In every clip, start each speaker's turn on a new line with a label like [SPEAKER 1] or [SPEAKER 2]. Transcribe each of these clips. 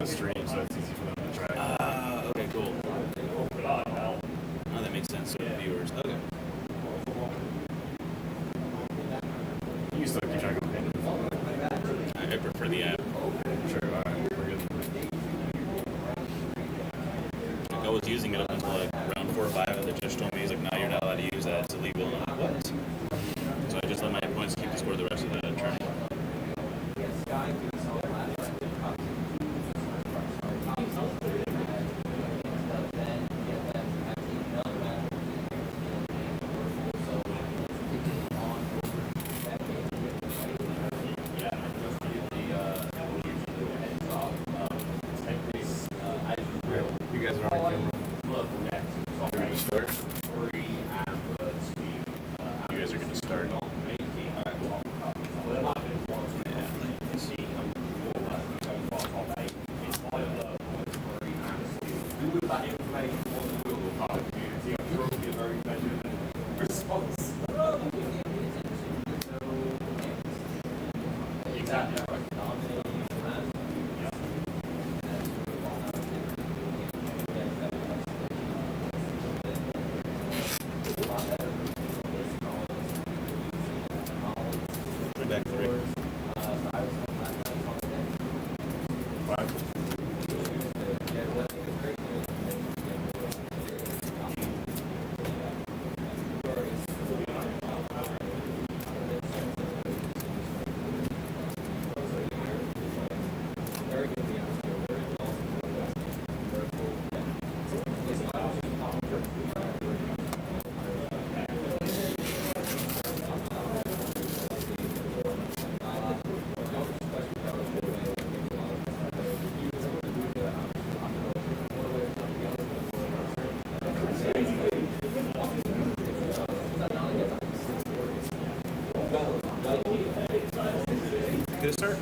[SPEAKER 1] stream, so it's easy for them to track.
[SPEAKER 2] Okay, cool. Oh, that makes sense for the viewers. Okay.
[SPEAKER 1] You can still keep track of opinions.
[SPEAKER 2] I prefer the app.
[SPEAKER 1] Sure, alright, we're good.
[SPEAKER 2] Like, I was using it up until like round 4 or 5, and the judge told me, he's like, no, you're not allowed to use that, it's illegal. And I'm like, what? So I just let my opponents keep the score the rest of the tournament.
[SPEAKER 1] You guys are on camera. You guys are going to start.
[SPEAKER 2] Back 3. Good start.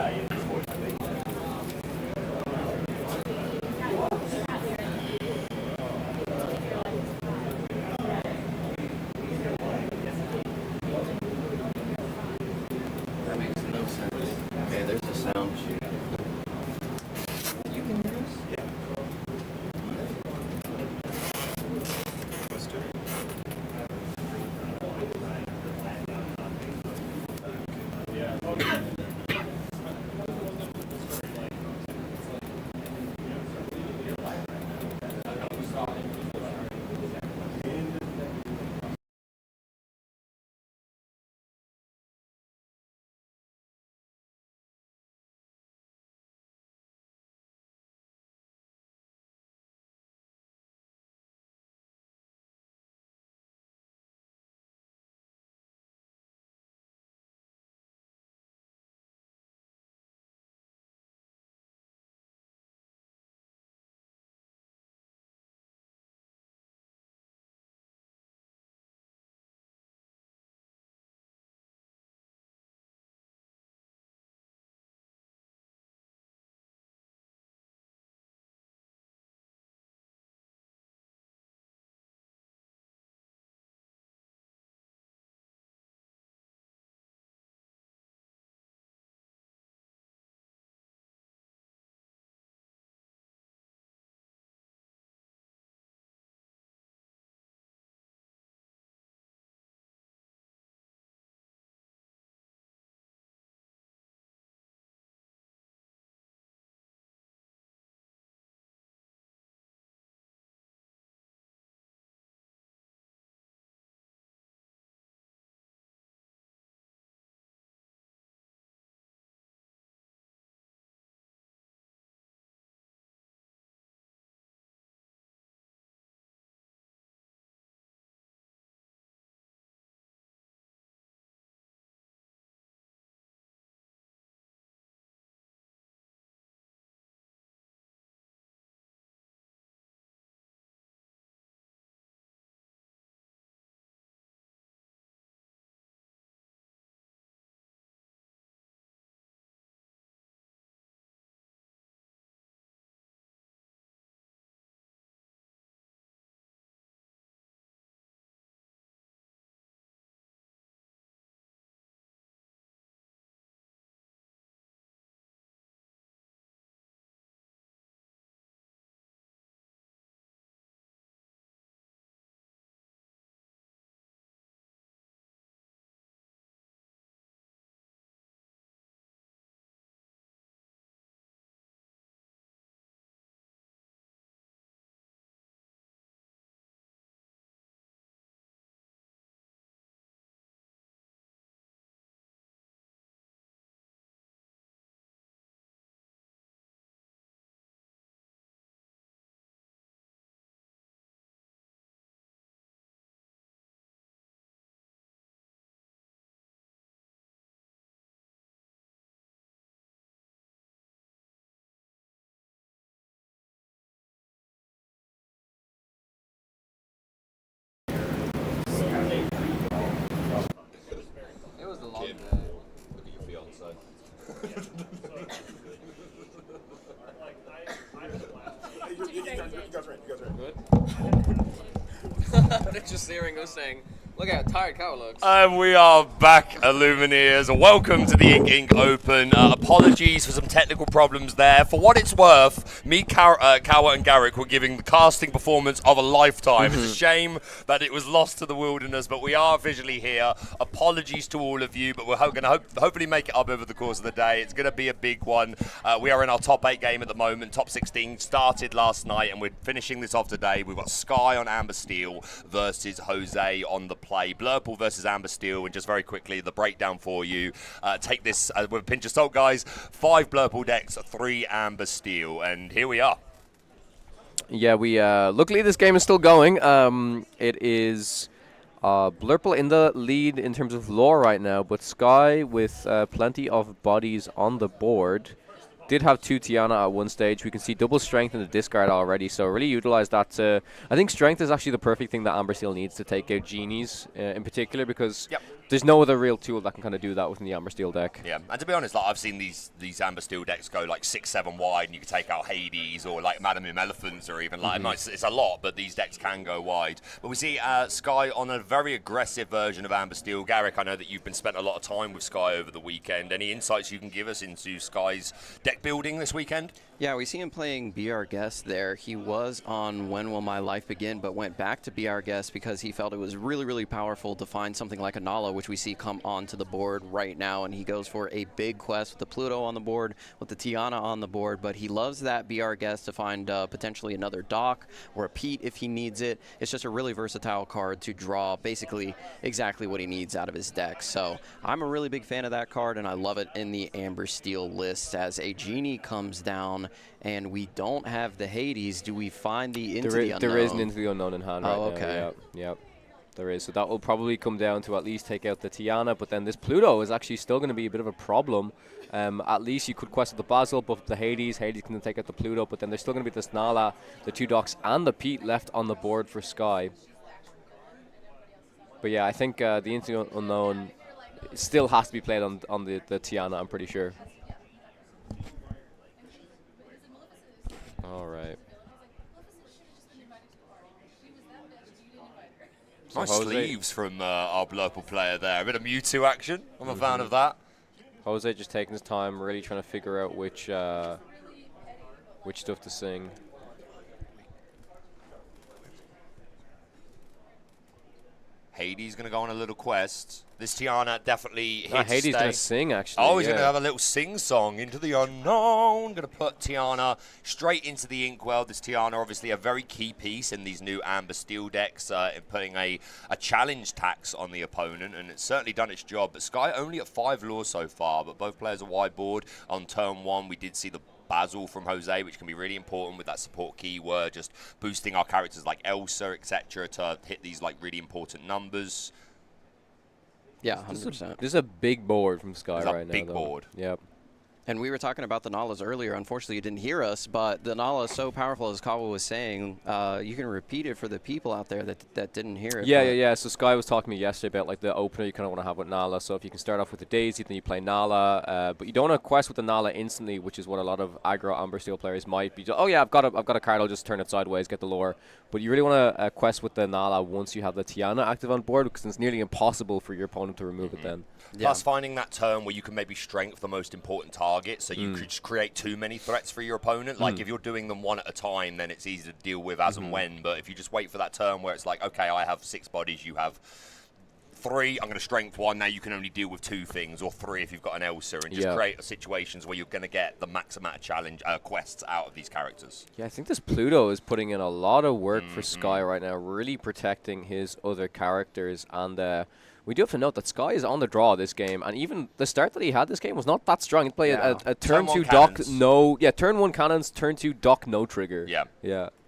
[SPEAKER 3] That makes no sense. Okay, there's a sound sheet. You can hear us?
[SPEAKER 2] Yeah. Let's do it.
[SPEAKER 3] It was a long day.
[SPEAKER 4] Look at your fiance.
[SPEAKER 1] You guys ready?
[SPEAKER 3] They're just hearing us saying, look how tired Cow looks.
[SPEAKER 4] And we are back, Illumineers. Welcome to the Ink Open. Apologies for some technical problems there. For what it's worth, me, Cowa and Garrick were giving the casting performance of a lifetime. It's a shame that it was lost to the wilderness, but we are visually here. Apologies to all of you, but we're going to hopefully make it up over the course of the day. It's going to be a big one. We are in our top 8 game at the moment. Top 16 started last night, and we're finishing this off today. We've got Sky on Amber Steel versus Jose on the play. Blurple versus Amber Steel, and just very quickly, the breakdown for you. Take this with a pinch of salt, guys. 5 Blurple decks, 3 Amber Steel, and here we are.
[SPEAKER 3] Yeah, we luckily this game is still going. It is Blurple in the lead in terms of lore right now, but Sky with plenty of bodies on the board. Did have 2 Tiana at one stage. We can see double strength in the discard already, so really utilize that to... I think strength is actually the perfect thing that Amber Steel needs to take out Genies in particular, because there's no other real tool that can kind of do that within the Amber Steel deck.
[SPEAKER 4] Yeah, and to be honest, like I've seen these Amber Steel decks go like 6-7 wide, and you can take out Hades or like Madam M Elephants, or even like it's a lot, but these decks can go wide. But we see Sky on a very aggressive version of Amber Steel. Garrick, I know that you've been spent a lot of time with Sky over the weekend. Any insights you can give us into Sky's deck building this weekend?
[SPEAKER 5] Yeah, we see him playing Be Our Guest there. He was on When Will My Life Begin, but went back to Be Our Guest because he felt it was really, really powerful to find something like a Nala, which we see come onto the board right now. And he goes for a big quest with the Pluto on the board, with the Tiana on the board. But he loves that Be Our Guest to find potentially another Doc or a Pete if he needs it. It's just a really versatile card to draw basically exactly what he needs out of his deck. So I'm a really big fan of that card, and I love it in the Amber Steel list. As a Genie comes down and we don't have the Hades, do we find the Into the Unknown?
[SPEAKER 3] There is an Into the Unknown in hand right now.
[SPEAKER 5] Okay.
[SPEAKER 3] Yep. There is. So that will probably come down to at least take out the Tiana, but then this Pluto is actually still going to be a bit of a problem. At least you could quest with the Basil, buff the Hades. Hades can take out the Pluto, but then there's still going to be this Nala, the 2 Docs, and the Pete left on the board for Sky. But yeah, I think the Into the Unknown still has to be played on the Tiana, I'm pretty sure. All right.
[SPEAKER 4] Nice
[SPEAKER 3] Jose,
[SPEAKER 4] sleeves from our Blurple player there. A bit of Mewtwo action. I'm a fan of that.
[SPEAKER 3] Jose just taking his time, really trying to figure out which stuff to sing.
[SPEAKER 4] Hades going to go on a little quest. This Tiana definitely hits
[SPEAKER 3] Hades going to sing, actually.
[SPEAKER 4] Oh, he's going to have a little sing-song, Into the Unknown. Going to put Tiana straight into the Inkwell. This Tiana, obviously, a very key piece in these new Amber Steel decks, in putting a challenge tax on the opponent, and it's certainly done its job. But Sky only at 5 lures so far, but both players are wide board. On turn 1, we did see the Basil from Jose, which can be really important with that support keyword, just boosting our characters like Elsa, etc., to hit these like really important numbers.
[SPEAKER 5] Yeah, 100%.
[SPEAKER 3] This is a big board from Sky right now.
[SPEAKER 4] Big board.
[SPEAKER 3] Yep.
[SPEAKER 5] And we were talking about the Nalas earlier. Unfortunately, you didn't hear us, but the Nala is so powerful, as Kawa was saying. You can repeat it for the people out there that didn't hear it.
[SPEAKER 3] Yeah. So Sky was talking to me yesterday about like the opener you kind of want to have with Nala. So if you can start off with the Daisy, then you play Nala, but you don't want to quest with the Nala instantly, which is what a lot of aggro Amber Steel players might be. Oh yeah, I've got a card. I'll just turn it sideways, get the lore. But you really want to quest with the Nala once you have the Tiana active on board, because it's nearly impossible for your opponent to remove it then.
[SPEAKER 5] Yeah.
[SPEAKER 4] Plus, finding that turn where you can maybe strength the most important target, so you could just create too many threats for your opponent. Like, if you're doing them one at a time, then it's easy to deal with as and when. But if you just wait for that turn where it's like, okay, I have 6 bodies, you have 3, I'm going to strength 1, now you can only deal with 2 things, or 3 if you've got an Elsa, and just create situations where you're going to get the max amount of challenge quests out of these characters.
[SPEAKER 3] Yeah, I think this Pluto is putting in a lot of work for Sky right now, really protecting his other characters. And we do have to note that Sky is on the draw this game, and even the start that he had this game was not that strong. He played a turn 2 Doc, turn 1 cannons, turn 2 Doc, no trigger.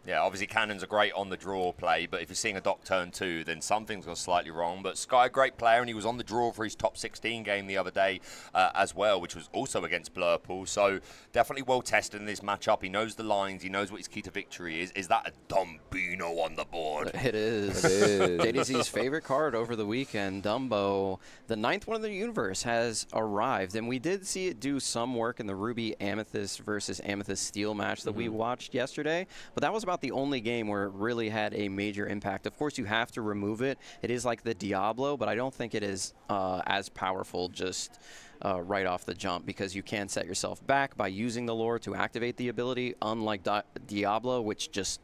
[SPEAKER 4] Yeah, obviously cannons are great on the draw play, but if you're seeing a Doc turn 2, then something's gone slightly wrong. But Sky, a great player, and he was on the draw for his top 16 game the other day as well, which was also against Blurple. So definitely well tested in this matchup. He knows the lines. He knows what his key to victory is. Is that a Dumbino on the board?
[SPEAKER 5] It is. JDZ's favorite card over the weekend, Dumbo. The 9th one of the universe has arrived, and we did see it do some work in the Ruby Amethyst versus Amethyst Steel match that we watched yesterday, but that was about the only game where it really had a major impact. Of course, you have to remove it. It is like the Diablo, but I don't think it is as powerful just right off the jump, because you can set yourself back by using the lore to activate the ability, unlike Diablo, which just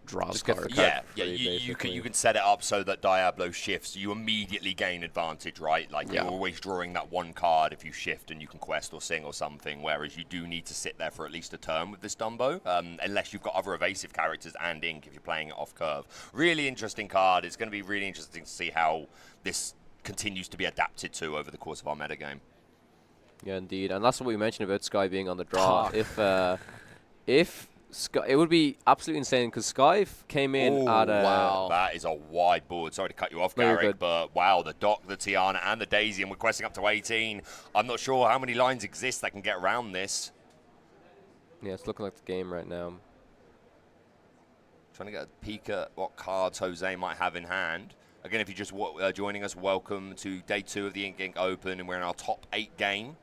[SPEAKER 5] draws cards.
[SPEAKER 4] You can set it up so that Diablo shifts. You immediately gain advantage, right? Like you're always drawing that one card if you shift and you can quest or sing or something, whereas you do need to sit there for at least a turn with this Dumbo, unless you've got other evasive characters and Ink if you're playing it off curve. Really interesting card. It's going to be really interesting to see how this continues to be adapted to over the course of our metagame. Yeah,
[SPEAKER 3] indeed. And that's what we mentioned about Sky being on the draw. If Sky, it would be absolutely insane, because Sky came in at a...
[SPEAKER 4] Wow, that is a wide board. Sorry to cut you off, Garrick, but wow, the Doc, the Tiana, and the Daisy, and we're questing up to 18. I'm not sure how many lines exist that can get around this.
[SPEAKER 3] Yeah, it's looking like the game right now.
[SPEAKER 4] Trying to get a peek at what cards Jose might have in hand. Again, if you're just joining us, welcome to day 2 of the Ink Ink Open, and we're in our top 8 game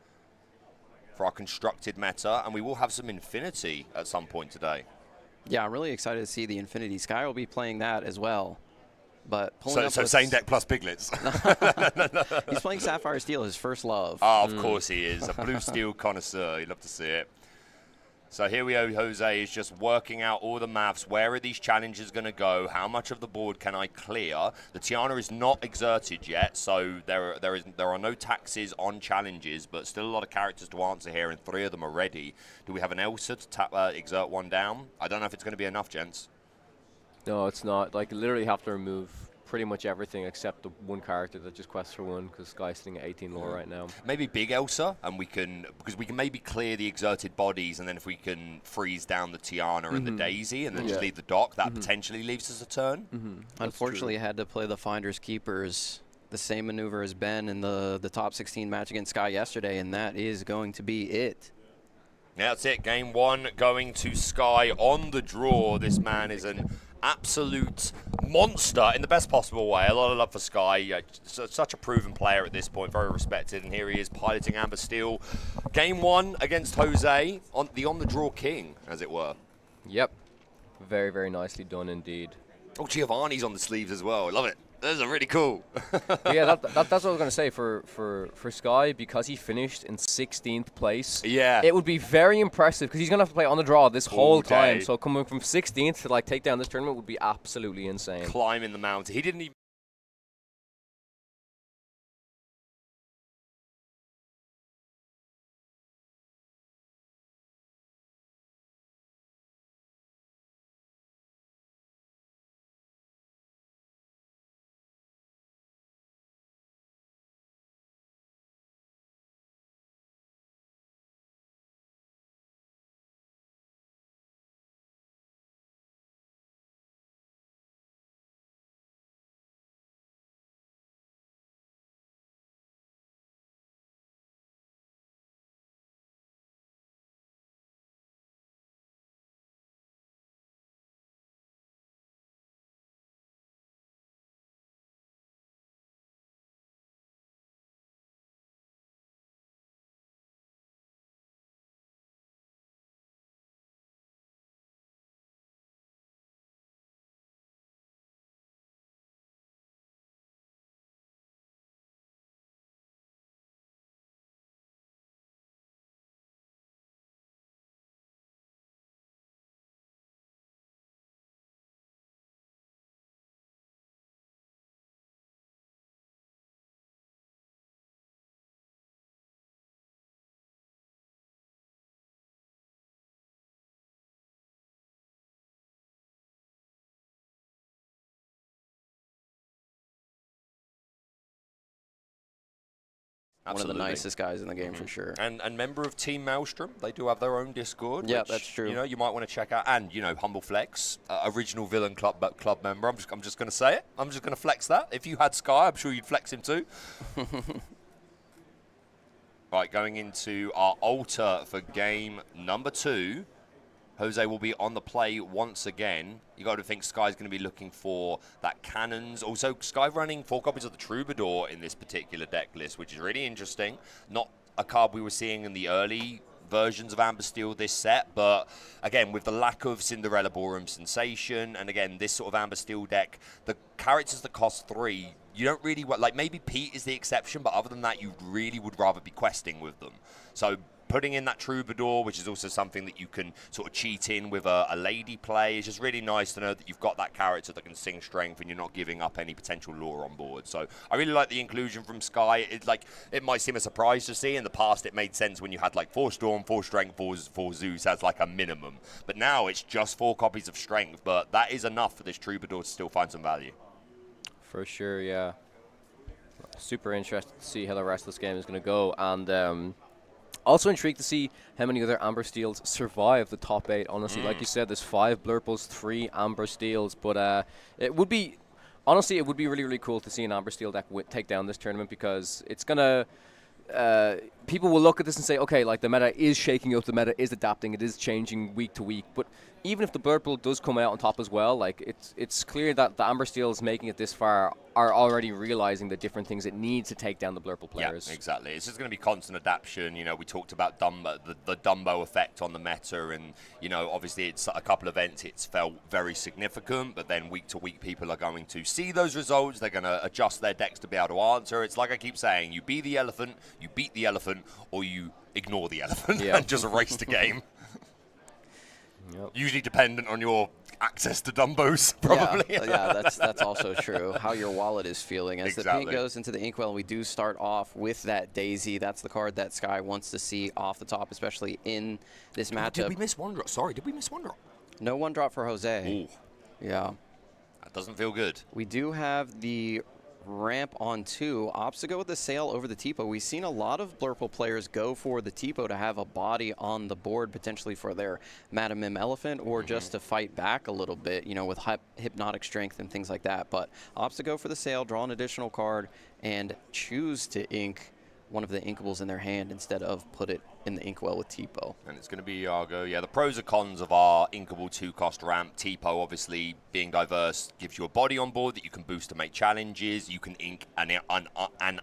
[SPEAKER 4] for our constructed meta, and we will have some Infinity at some point today.
[SPEAKER 5] Yeah, I'm really excited to see the Infinity. Sky will be playing that as well. But
[SPEAKER 4] so same deck plus piglets.
[SPEAKER 5] He's playing Sapphire Steel, his first love.
[SPEAKER 4] Oh, of course he is. A blue steel connoisseur. You'd love to see it. So here we go. Jose is just working out all the maths. Where are these challenges going to go? How much of the board can I clear? The Tiana is not exerted yet, so there are no taxes on challenges, but still a lot of characters to answer here, and 3 of them are ready. Do we have an Elsa to exert one down? I don't know if it's going to be enough, gents.
[SPEAKER 3] No, it's not. Like, literally have to remove pretty much everything except the one character that just quests for 1, because Sky's sitting at 18 lore right now.
[SPEAKER 4] Maybe big Elsa, and because we can maybe clear the exerted bodies, and then if we can freeze down the Tiana and the Daisy, and then just leave the dock, that potentially leaves us a turn.
[SPEAKER 5] Unfortunately, I had to play the Finders Keepers, the same maneuver as Ben in the top 16 match against Sky yesterday, and that is going to be it.
[SPEAKER 4] Yeah, that's it. Game 1 going to Sky on the draw. This man is an absolute monster in the best possible way. A lot of love for Sky. Such a proven player at this point, very respected. And here he is piloting Amber Steel. Game 1 against Jose, on the draw king, as it were.
[SPEAKER 3] Yep. Very, very nicely done indeed.
[SPEAKER 4] Oh, Giovanni's on the sleeves as well. I love it. Those are really cool.
[SPEAKER 3] Yeah, that's what I was going to say for Sky, because he finished in 16th place.
[SPEAKER 4] Yeah.
[SPEAKER 3] It would be very impressive, because he's going to have to play on the draw this whole time.
[SPEAKER 4] day.
[SPEAKER 3] So coming from 16th to like take down this tournament would be absolutely insane.
[SPEAKER 4] Climbing the mountain. He didn't even...
[SPEAKER 5] One of the nicest guys in the game for sure.
[SPEAKER 4] And member of Team Maelstrom. They do have their own Discord.
[SPEAKER 5] Yeah,
[SPEAKER 4] which,
[SPEAKER 5] that's true.
[SPEAKER 4] You know, you might want to check out. And, you know, Humble Flex, original Villain Club member. I'm just going to say it. I'm just going to flex that. If you had Sky, I'm sure you'd flex him too. Right, going into our altar for game number 2. Jose will be on the play once again. You got to think Sky's going to be looking for that cannons. Also, Sky running 4 copies of the Troubadour in this particular deck list, which is really interesting. Not a card we were seeing in the early versions of Amber Steel this set, but again, with the lack of Cinderella Ballroom Sensation, and again, this sort of Amber Steel deck, the characters that cost 3, you don't really, like maybe Pete is the exception, but other than that, you really would rather be questing with them. So putting in that Troubadour, which is also something that you can sort of cheat in with a lady play, is just really nice to know that you've got that character that can sing strength and you're not giving up any potential lore on board. So I really like the inclusion from Sky. It might seem a surprise to see. In the past, it made sense when you had like 4 Storm, 4 Strength, 4 Zeus as like a minimum. But now it's just 4 copies of Strength, but that is enough for this Troubadour to still find some value.
[SPEAKER 3] For sure, yeah. Super interested to see how the rest of this game is going to go. And also intrigued to see how many other Amber Steels survive the top 8. Honestly, like you said, there's 5 Blurples, 3 Amber Steels. But it would be, honestly, it would be really, really cool to see an Amber Steel deck take down this tournament, because it's going to, people will look at this and say, okay, like the meta is shaking up, the meta is adapting, it is changing week to week. But even if the Blurple does come out on top as well, like it's clear that the Amber Steels making it this far are already realizing the different things it needs to take down the Blurple players.
[SPEAKER 4] Yeah, exactly. It's just going to be constant adaptation. You know, we talked about Dumbo, the Dumbo effect on the meta, and you know, obviously it's a couple of events it's felt very significant, but then week to week people are going to see those results. They're going to adjust their decks to be able to answer. It's like I keep saying, you be the elephant, you beat the elephant, or you ignore the elephant and just race the game.
[SPEAKER 3] Yep.
[SPEAKER 4] Usually dependent on your access to Dumbos, probably.
[SPEAKER 5] Yeah, that's also true. How your wallet is feeling. As the pink goes into the Inkwell, we do start off with that Daisy. That's the card that Sky wants to see off the top, especially in this matchup.
[SPEAKER 4] Did we miss one drop? Sorry, did we miss one drop?
[SPEAKER 5] No one drop for Jose.
[SPEAKER 4] Ooh.
[SPEAKER 5] Yeah.
[SPEAKER 4] That doesn't feel good.
[SPEAKER 5] We do have the ramp on 2. Opts to go with the sail over the Tipo. We've seen a lot of Blurple players go for the Tipo to have a body on the board, potentially for their Madam Mim Elephant, or just to fight back a little bit, you know, with hypnotic strength and things like that. But opts to go for the sail, draw an additional card, and choose to ink one of the inkables in their hand instead of put it in the inkwell with Tipo.
[SPEAKER 4] And it's going to be Iago. Yeah, the pros and cons of our inkable 2-cost ramp. Tipo, obviously, being diverse, gives you a body on board that you can boost to make challenges. You can ink an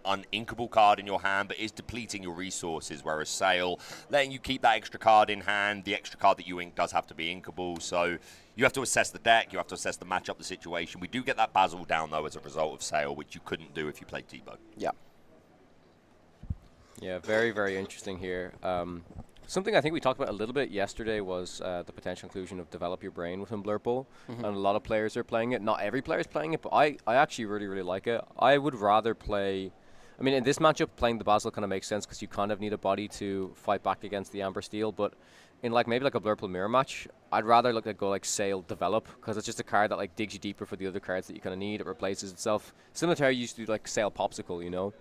[SPEAKER 4] uninkable card in your hand, but is depleting your resources, whereas Sail, letting you keep that extra card in hand. The extra card that you ink does have to be inkable, so you have to assess the deck, you have to assess the matchup, the situation. We do get that Basil down, though, as a result of Sail, which you couldn't do if you played Tipo.
[SPEAKER 5] Yeah.
[SPEAKER 3] Yeah, very, very interesting here. Something I think we talked about a little bit yesterday was the potential inclusion of Develop Your Brain within Blurple. And a lot of players are playing it. Not every player is playing it, but I actually really, really like it. I would rather play... I mean, in this matchup, playing the Basil kind of makes sense because you kind of need a body to fight back against the Amber Steel, but in like maybe like a Blurple Mirror match, I'd rather look at go like Sail Develop, because it's just a card that like digs you deeper for the other cards that you kind of need. It replaces itself. Similar to how you used to do like Sail Popsicle, you know?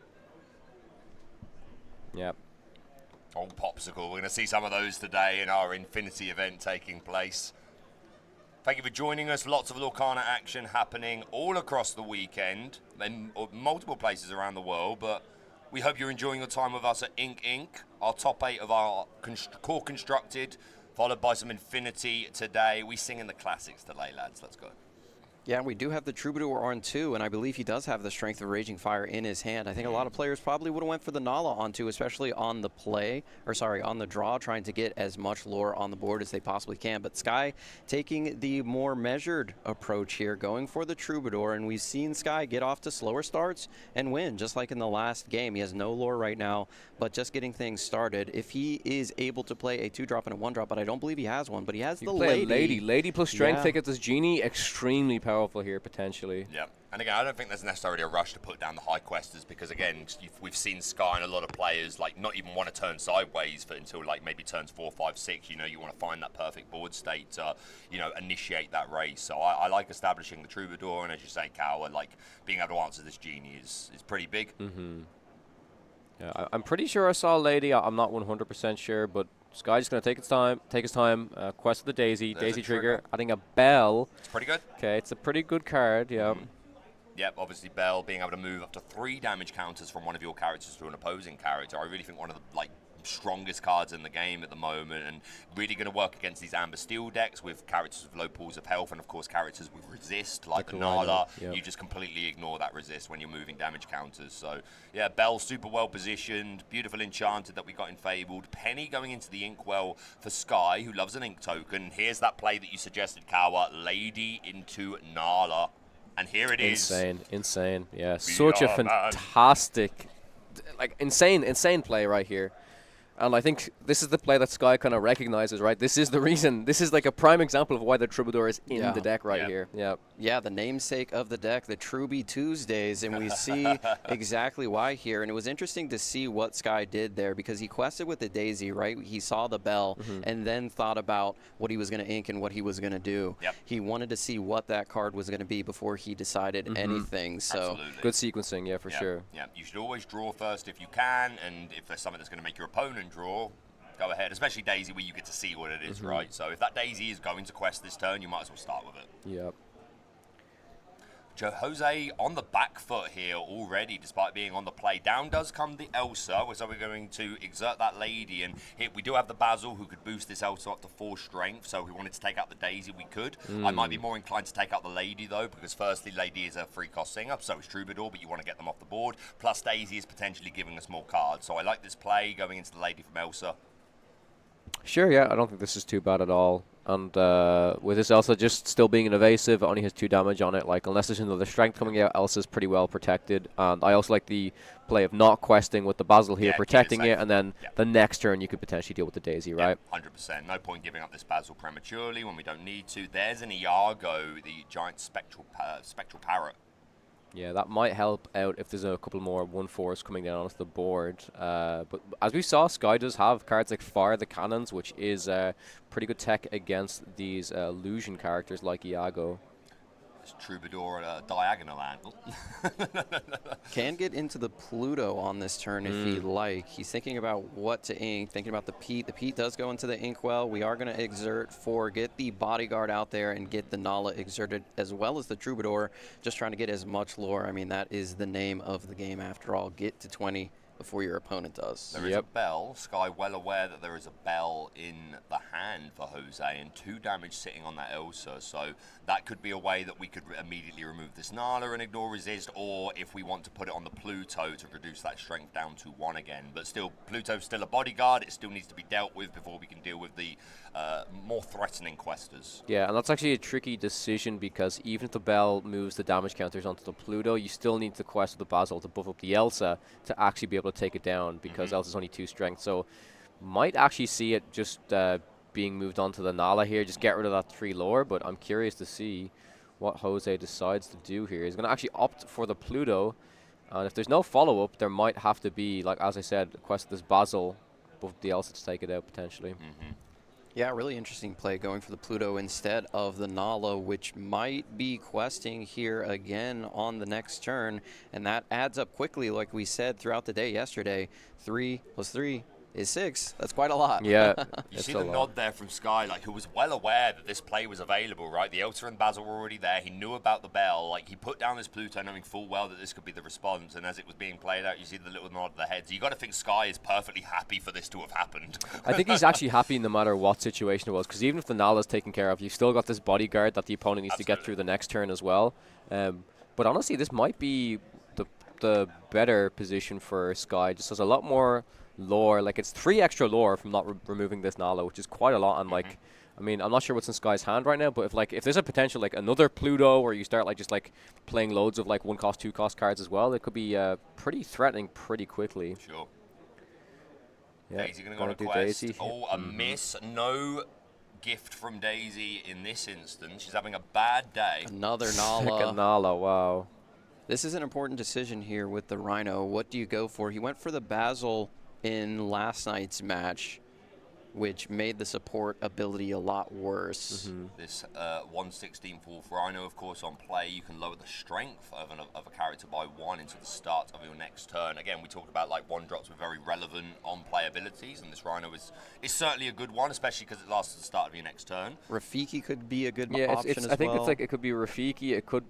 [SPEAKER 3] Yeah.
[SPEAKER 4] Old Popsicle. We're going to see some of those today in our Infinity event taking place. Thank you for joining us. Lots of Lorcana action happening all across the weekend in multiple places around the world, but we hope you're enjoying your time with us at Ink Inc. Our top 8 of our core constructed, followed by some Infinity today. We sing in the classics today, lads. Let's go.
[SPEAKER 5] Yeah, we do have the Troubadour on 2, and I believe he does have the Strength of Raging Fire in his hand. I think a lot of players probably would have went for the Nala on 2, especially on the on the draw, trying to get as much lore on the board as they possibly can. But Sky taking the more measured approach here, going for the Troubadour, and we've seen Sky get off to slower starts and win, just like in the last game. He has no lore right now, but just getting things started. If he is able to play a 2-drop and a 1-drop, but I don't believe he has one, but he has the Lady.
[SPEAKER 3] Lady plus Strength tickets as Genie, extremely powerful here potentially.
[SPEAKER 4] Yeah, and again, I don't think there's necessarily a rush to put down the high questers, because again, we've seen Sky and a lot of players like not even want to turn sideways until like maybe turns 4, 5, 6. You know, you want to find that perfect board state to, you know, initiate that race. So I like establishing the Troubadour, and as you say, Cal, like being able to answer this Genie is pretty big.
[SPEAKER 3] Yeah, I'm pretty sure I saw Lady. I'm not 100% sure, but Sky's just going to take his time, quest of the Daisy,
[SPEAKER 4] There's
[SPEAKER 3] Daisy
[SPEAKER 4] a
[SPEAKER 3] trigger, adding a Bell.
[SPEAKER 4] It's pretty good.
[SPEAKER 3] Okay, it's a pretty good card, yeah.
[SPEAKER 4] Yep, obviously Bell being able to move up to 3 damage counters from one of your characters to an opposing character. I really think one of the strongest cards in the game at the moment, and really going to work against these Amber Steel decks with characters with low pools of health, and of course characters with resist like the Nala. You just completely ignore that resist when you're moving damage counters. So yeah, Bell super well positioned, beautiful enchanted that we got in Fabled. Penny going into the Inkwell for Sky, who loves an ink token. Here's that play that you suggested, Kawa, Lady into Nala, and here it is.
[SPEAKER 3] Insane, yeah. Such a fantastic, insane play right here. And I think this is the play that Sky kind of recognizes, right? This is the reason. This is like a prime example of why the Troubadour is in the deck right here. Yeah. Yeah,
[SPEAKER 5] the namesake of the deck, the Truby Tuesdays, and we see exactly why here. And it was interesting to see what Sky did there, because he quested with the Daisy, right? He saw the Bell and then thought about what he was going to ink and what he was going to do. He wanted to see what that card was going to be before he decided anything. So
[SPEAKER 3] good sequencing, yeah, for sure.
[SPEAKER 4] Yeah, you should always draw first if you can, and if there's something that's going to make your opponent draw, go ahead, especially Daisy, where you get to see what it is, right? So if that Daisy is going to quest this turn, you might as well start with it.
[SPEAKER 3] Yep.
[SPEAKER 4] Jose on the back foot here already, despite being on the play. Down does come the Elsa, so we're going to exert that lady, and here we do have the Basil who could boost this Elsa up to 4 strength, so if we wanted to take out the Daisy, we could. I might be more inclined to take out the lady, though, because firstly, Lady is a free cost singer, so is Troubadour, but you want to get them off the board, plus Daisy is potentially giving us more cards, so I like this play going into the lady from Elsa.
[SPEAKER 3] Sure, yeah, I don't think this is too bad at all. And with this Elsa just still being an evasive, it only has 2 damage on it. Like, unless there's another strength coming out, Elsa's pretty well protected. And I also like the play of not questing with the Basil here, protecting it, and then the next turn you could potentially deal with the Daisy, right?
[SPEAKER 4] 100%. No point giving up this Basil prematurely when we don't need to. There's an Iago, the giant spectral parrot.
[SPEAKER 3] Yeah, that might help out if there's a couple more 1/4s coming down onto the board. But as we saw, Sky does have cards like Fire the Cannons, which is pretty good tech against these illusion characters like Iago.
[SPEAKER 4] Troubadour at a diagonal angle.
[SPEAKER 5] Can get into the Pluto on this turn if he like. He's thinking about what to ink, thinking about the Pete. The Pete does go into the Inkwell. We are going to exert for get the Bodyguard out there and get the Nala exerted as well as the Troubadour, just trying to get as much lore. I mean, that is the name of the game after all. Get to 20 before your opponent does.
[SPEAKER 4] There is a bell. Sky well aware that there is a bell in the hand for Jose and 2 damage sitting on that Elsa, so that could be a way that we could immediately remove this Nala and ignore resist, or if we want to put it on the Pluto to reduce that strength down to 1 again. But still, Pluto's still a bodyguard. It still needs to be dealt with before we can deal with the more threatening questers.
[SPEAKER 3] Yeah, and that's actually a tricky decision because even if the bell moves the damage counters onto the Pluto, you still need to quest with the Basil to buff up the Elsa to actually be able to take it down, because Elsa's only 2 strength. So might actually see it just being moved on to the Nala here, just get rid of that 3 lore, but I'm curious to see what Jose decides to do here. He's going to actually opt for the Pluto, and if there's no follow-up, there might have to be, like as I said, quest this Basil, buff the Elsa to take it out potentially.
[SPEAKER 5] Yeah, really interesting play going for the Pluto instead of the Nala, which might be questing here again on the next turn, and that adds up quickly, like we said throughout the day yesterday. 3 + 3 is 6. That's quite a lot.
[SPEAKER 3] Yeah.
[SPEAKER 4] You see the nod there from Sky, like, who was well aware that this play was available, right? The Elsa and Basil were already there. He knew about the bell. Like, he put down this Pluto knowing full well that this could be the response, and as it was being played out, you see the little nod of the head. So you got to think Sky is perfectly happy for this to have happened.
[SPEAKER 3] I think he's actually happy no matter what situation it was, because even if the Nala's taken care of, you've still got this bodyguard that the opponent needs to get through the next turn as well. But honestly, this might be the better position for Sky. Just has a lot more lore. Like, it's 3 extra lore from not removing this Nala, which is quite a lot. And like, I mean, I'm not sure what's in Sky's hand right now, but if there's a potential like another Pluto, where you start just playing loads of 1 cost, 2 cost cards as well, it could be pretty threatening pretty quickly.
[SPEAKER 4] Sure.
[SPEAKER 3] Yeah,
[SPEAKER 4] Daisy going to go on a quest. Daisy. Oh, a miss. No gift from Daisy in this instance. She's having a bad day.
[SPEAKER 5] Another Nala.
[SPEAKER 3] Like a Nala, wow.
[SPEAKER 5] This is an important decision here with the Rhino. What do you go for? He went for the Basil in last night's match, which made the support ability a lot worse.
[SPEAKER 4] This 1/16 Wolf Rhino, of course, on play, you can lower the strength of a character by 1 until the start of your next turn. Again, we talked about 1-drops with very relevant on-play abilities, and this Rhino is certainly a good one, especially because it lasts at the start of your next turn.
[SPEAKER 5] Rafiki could be a good option as well.
[SPEAKER 3] I think it could be Rafiki, it could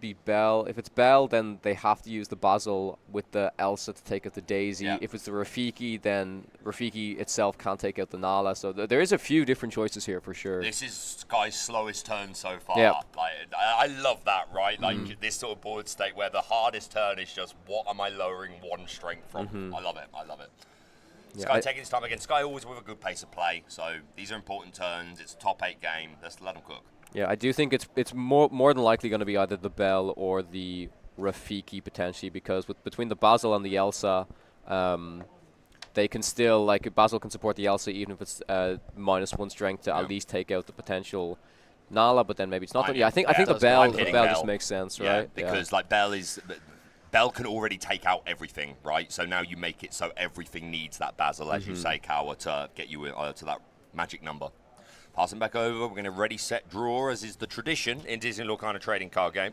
[SPEAKER 3] be Bell. If it's Bell, then they have to use the Basil with the Elsa to take out the Daisy.
[SPEAKER 4] Yeah.
[SPEAKER 3] If it's the Rafiki, then Rafiki itself can't take out the Nala. So there is a few different choices here for sure.
[SPEAKER 4] This is Sky's slowest turn so far.
[SPEAKER 3] Yep.
[SPEAKER 4] I love that, right? This sort of board state where the hardest turn is just, what am I lowering 1 strength from? I love it. I love it.
[SPEAKER 3] Yeah,
[SPEAKER 4] Sky taking his time again. Sky always with a good pace of play. So these are important turns. It's a top 8 game. Let's let them cook.
[SPEAKER 3] Yeah, I do think it's more than likely going to be either the Bell or the Rafiki potentially, because between the Basil and the Elsa, they can still, Basil can support the Elsa even if it's -1 strength to at least take out the potential Nala, but then maybe it's not. I think the Bell just makes sense, right?
[SPEAKER 4] Because Bell can already take out everything, right? So now you make it so everything needs that Basil, as you say, Kawa, to get you to that magic number. Passing back over, we're going to ready, set, draw, as is the tradition in Disney Lorcana trading card game.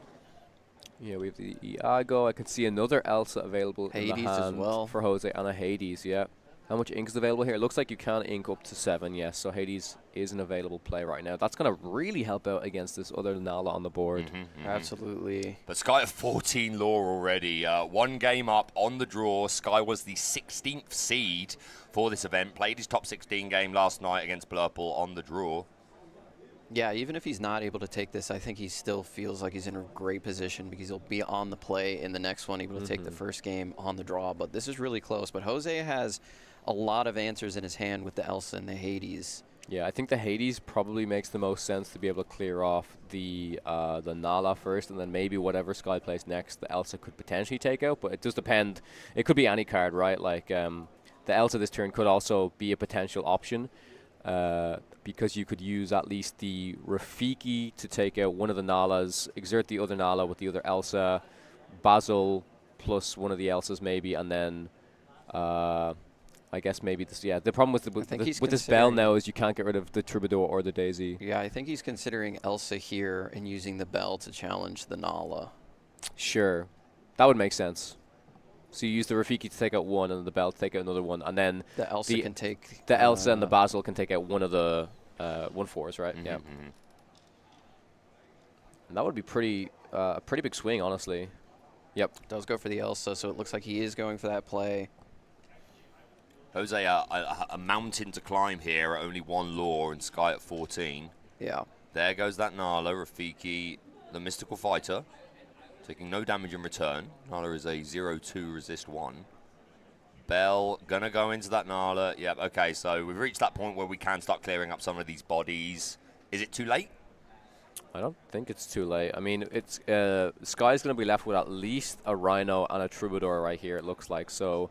[SPEAKER 3] Yeah, we have the Iago. I can see another Elsa available
[SPEAKER 5] Hades
[SPEAKER 3] in the hand
[SPEAKER 5] as well
[SPEAKER 3] for Jose, and a Hades, yeah. How much ink is available here? It looks like you can ink up to 7, yes. So Hades is an available play right now. That's going to really help out against this other Nala on the board.
[SPEAKER 5] Absolutely.
[SPEAKER 4] But Sky at 14 lore already. 1 game up on the draw. Sky was the 16th seed for this event. Played his top 16 game last night against Blurple on the draw.
[SPEAKER 5] Yeah, even if he's not able to take this, I think he still feels like he's in a great position because he'll be on the play in the next one, able to take the first game on the draw. But this is really close. But Jose has a lot of answers in his hand with the Elsa and the Hades.
[SPEAKER 3] Yeah, I think the Hades probably makes the most sense to be able to clear off the Nala first, and then maybe whatever Sky plays next, the Elsa could potentially take out. But it does depend. It could be any card, right? Like the Elsa this turn could also be a potential option. Because you could use at least the Rafiki to take out one of the Nalas, exert the other Nala with the other Elsa, Basil plus one of the Elsas maybe, and then I guess maybe this. Yeah, the problem with with this Bell now is you can't get rid of the Troubadour or the Daisy.
[SPEAKER 5] Yeah, I think he's considering Elsa here and using the Bell to challenge the Nala.
[SPEAKER 3] Sure, that would make sense. So you use the Rafiki to take out one, and the Bell to take out another one, and then
[SPEAKER 5] the Elsa can take
[SPEAKER 3] the Elsa and the Basil can take out one of the 1/4s, right? Yeah. And that would be a pretty big swing, honestly. Yep.
[SPEAKER 5] Does go for the Elsa, so it looks like he is going for that play.
[SPEAKER 4] Jose, a mountain to climb here at only 1 lore and Sky at 14.
[SPEAKER 5] Yeah.
[SPEAKER 4] There goes that Nala, Rafiki, the Mystical Fighter. Taking no damage in return. Nala is a 0-2 resist 1. Bell gonna go into that Nala. Yep, okay, so we've reached that point where we can start clearing up some of these bodies. Is it too late?
[SPEAKER 3] I don't think it's too late. I mean, it's Sky's going to be left with at least a Rhino and a Troubadour right here, it looks like. So,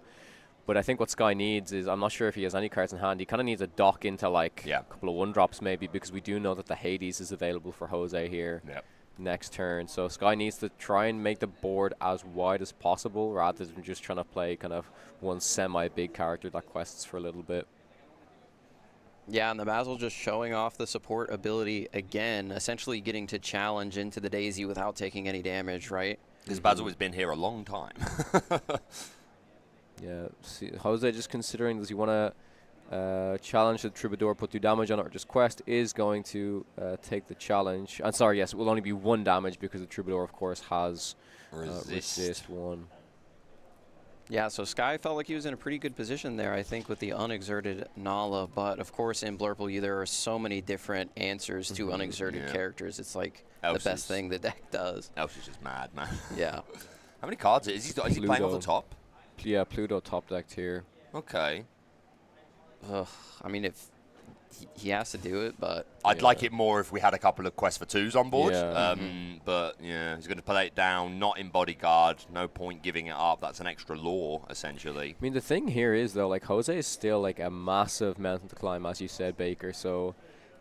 [SPEAKER 3] but I think what Sky needs is, I'm not sure if he has any cards in hand. He kind of needs a dock into like a couple of 1-drops maybe, because we do know that the Hades is available for Jose here.
[SPEAKER 4] Yep.
[SPEAKER 3] Next turn. So Sky needs to try and make the board as wide as possible rather than just trying to play kind of one semi-big character that quests for a little bit.
[SPEAKER 5] Yeah, and the Basil just showing off the support ability again, essentially getting to challenge into the Daisy without taking any damage, right?
[SPEAKER 4] Because Basil has been here a long time.
[SPEAKER 3] Yeah, see, Jose just considering, does he want to challenge the Troubadour, put 2 damage on it, or just quest, is going to take the challenge. And sorry, yes, it will only be 1 damage because the Troubadour, of course, has resist 1.
[SPEAKER 5] Yeah, so Sky felt like he was in a pretty good position there, I think, with the unexerted Nala. But, of course, in Blurple, there are so many different answers to unexerted characters. It's like the best thing the deck does.
[SPEAKER 4] Elsa's just mad, man.
[SPEAKER 5] Yeah.
[SPEAKER 4] How many cards is he playing off the top?
[SPEAKER 3] Yeah, Pluto top decked here.
[SPEAKER 4] Okay.
[SPEAKER 5] Ugh, I mean, if he has to do it, but
[SPEAKER 4] I'd like it more if we had a couple of quest for 2s on board.
[SPEAKER 3] Yeah.
[SPEAKER 4] But yeah, he's going to play it down, not in bodyguard. No point giving it up. That's an extra lore, essentially.
[SPEAKER 3] I mean, the thing here is, though, like, Jose is still, like, a massive mountain to climb, as you said, Baker. So,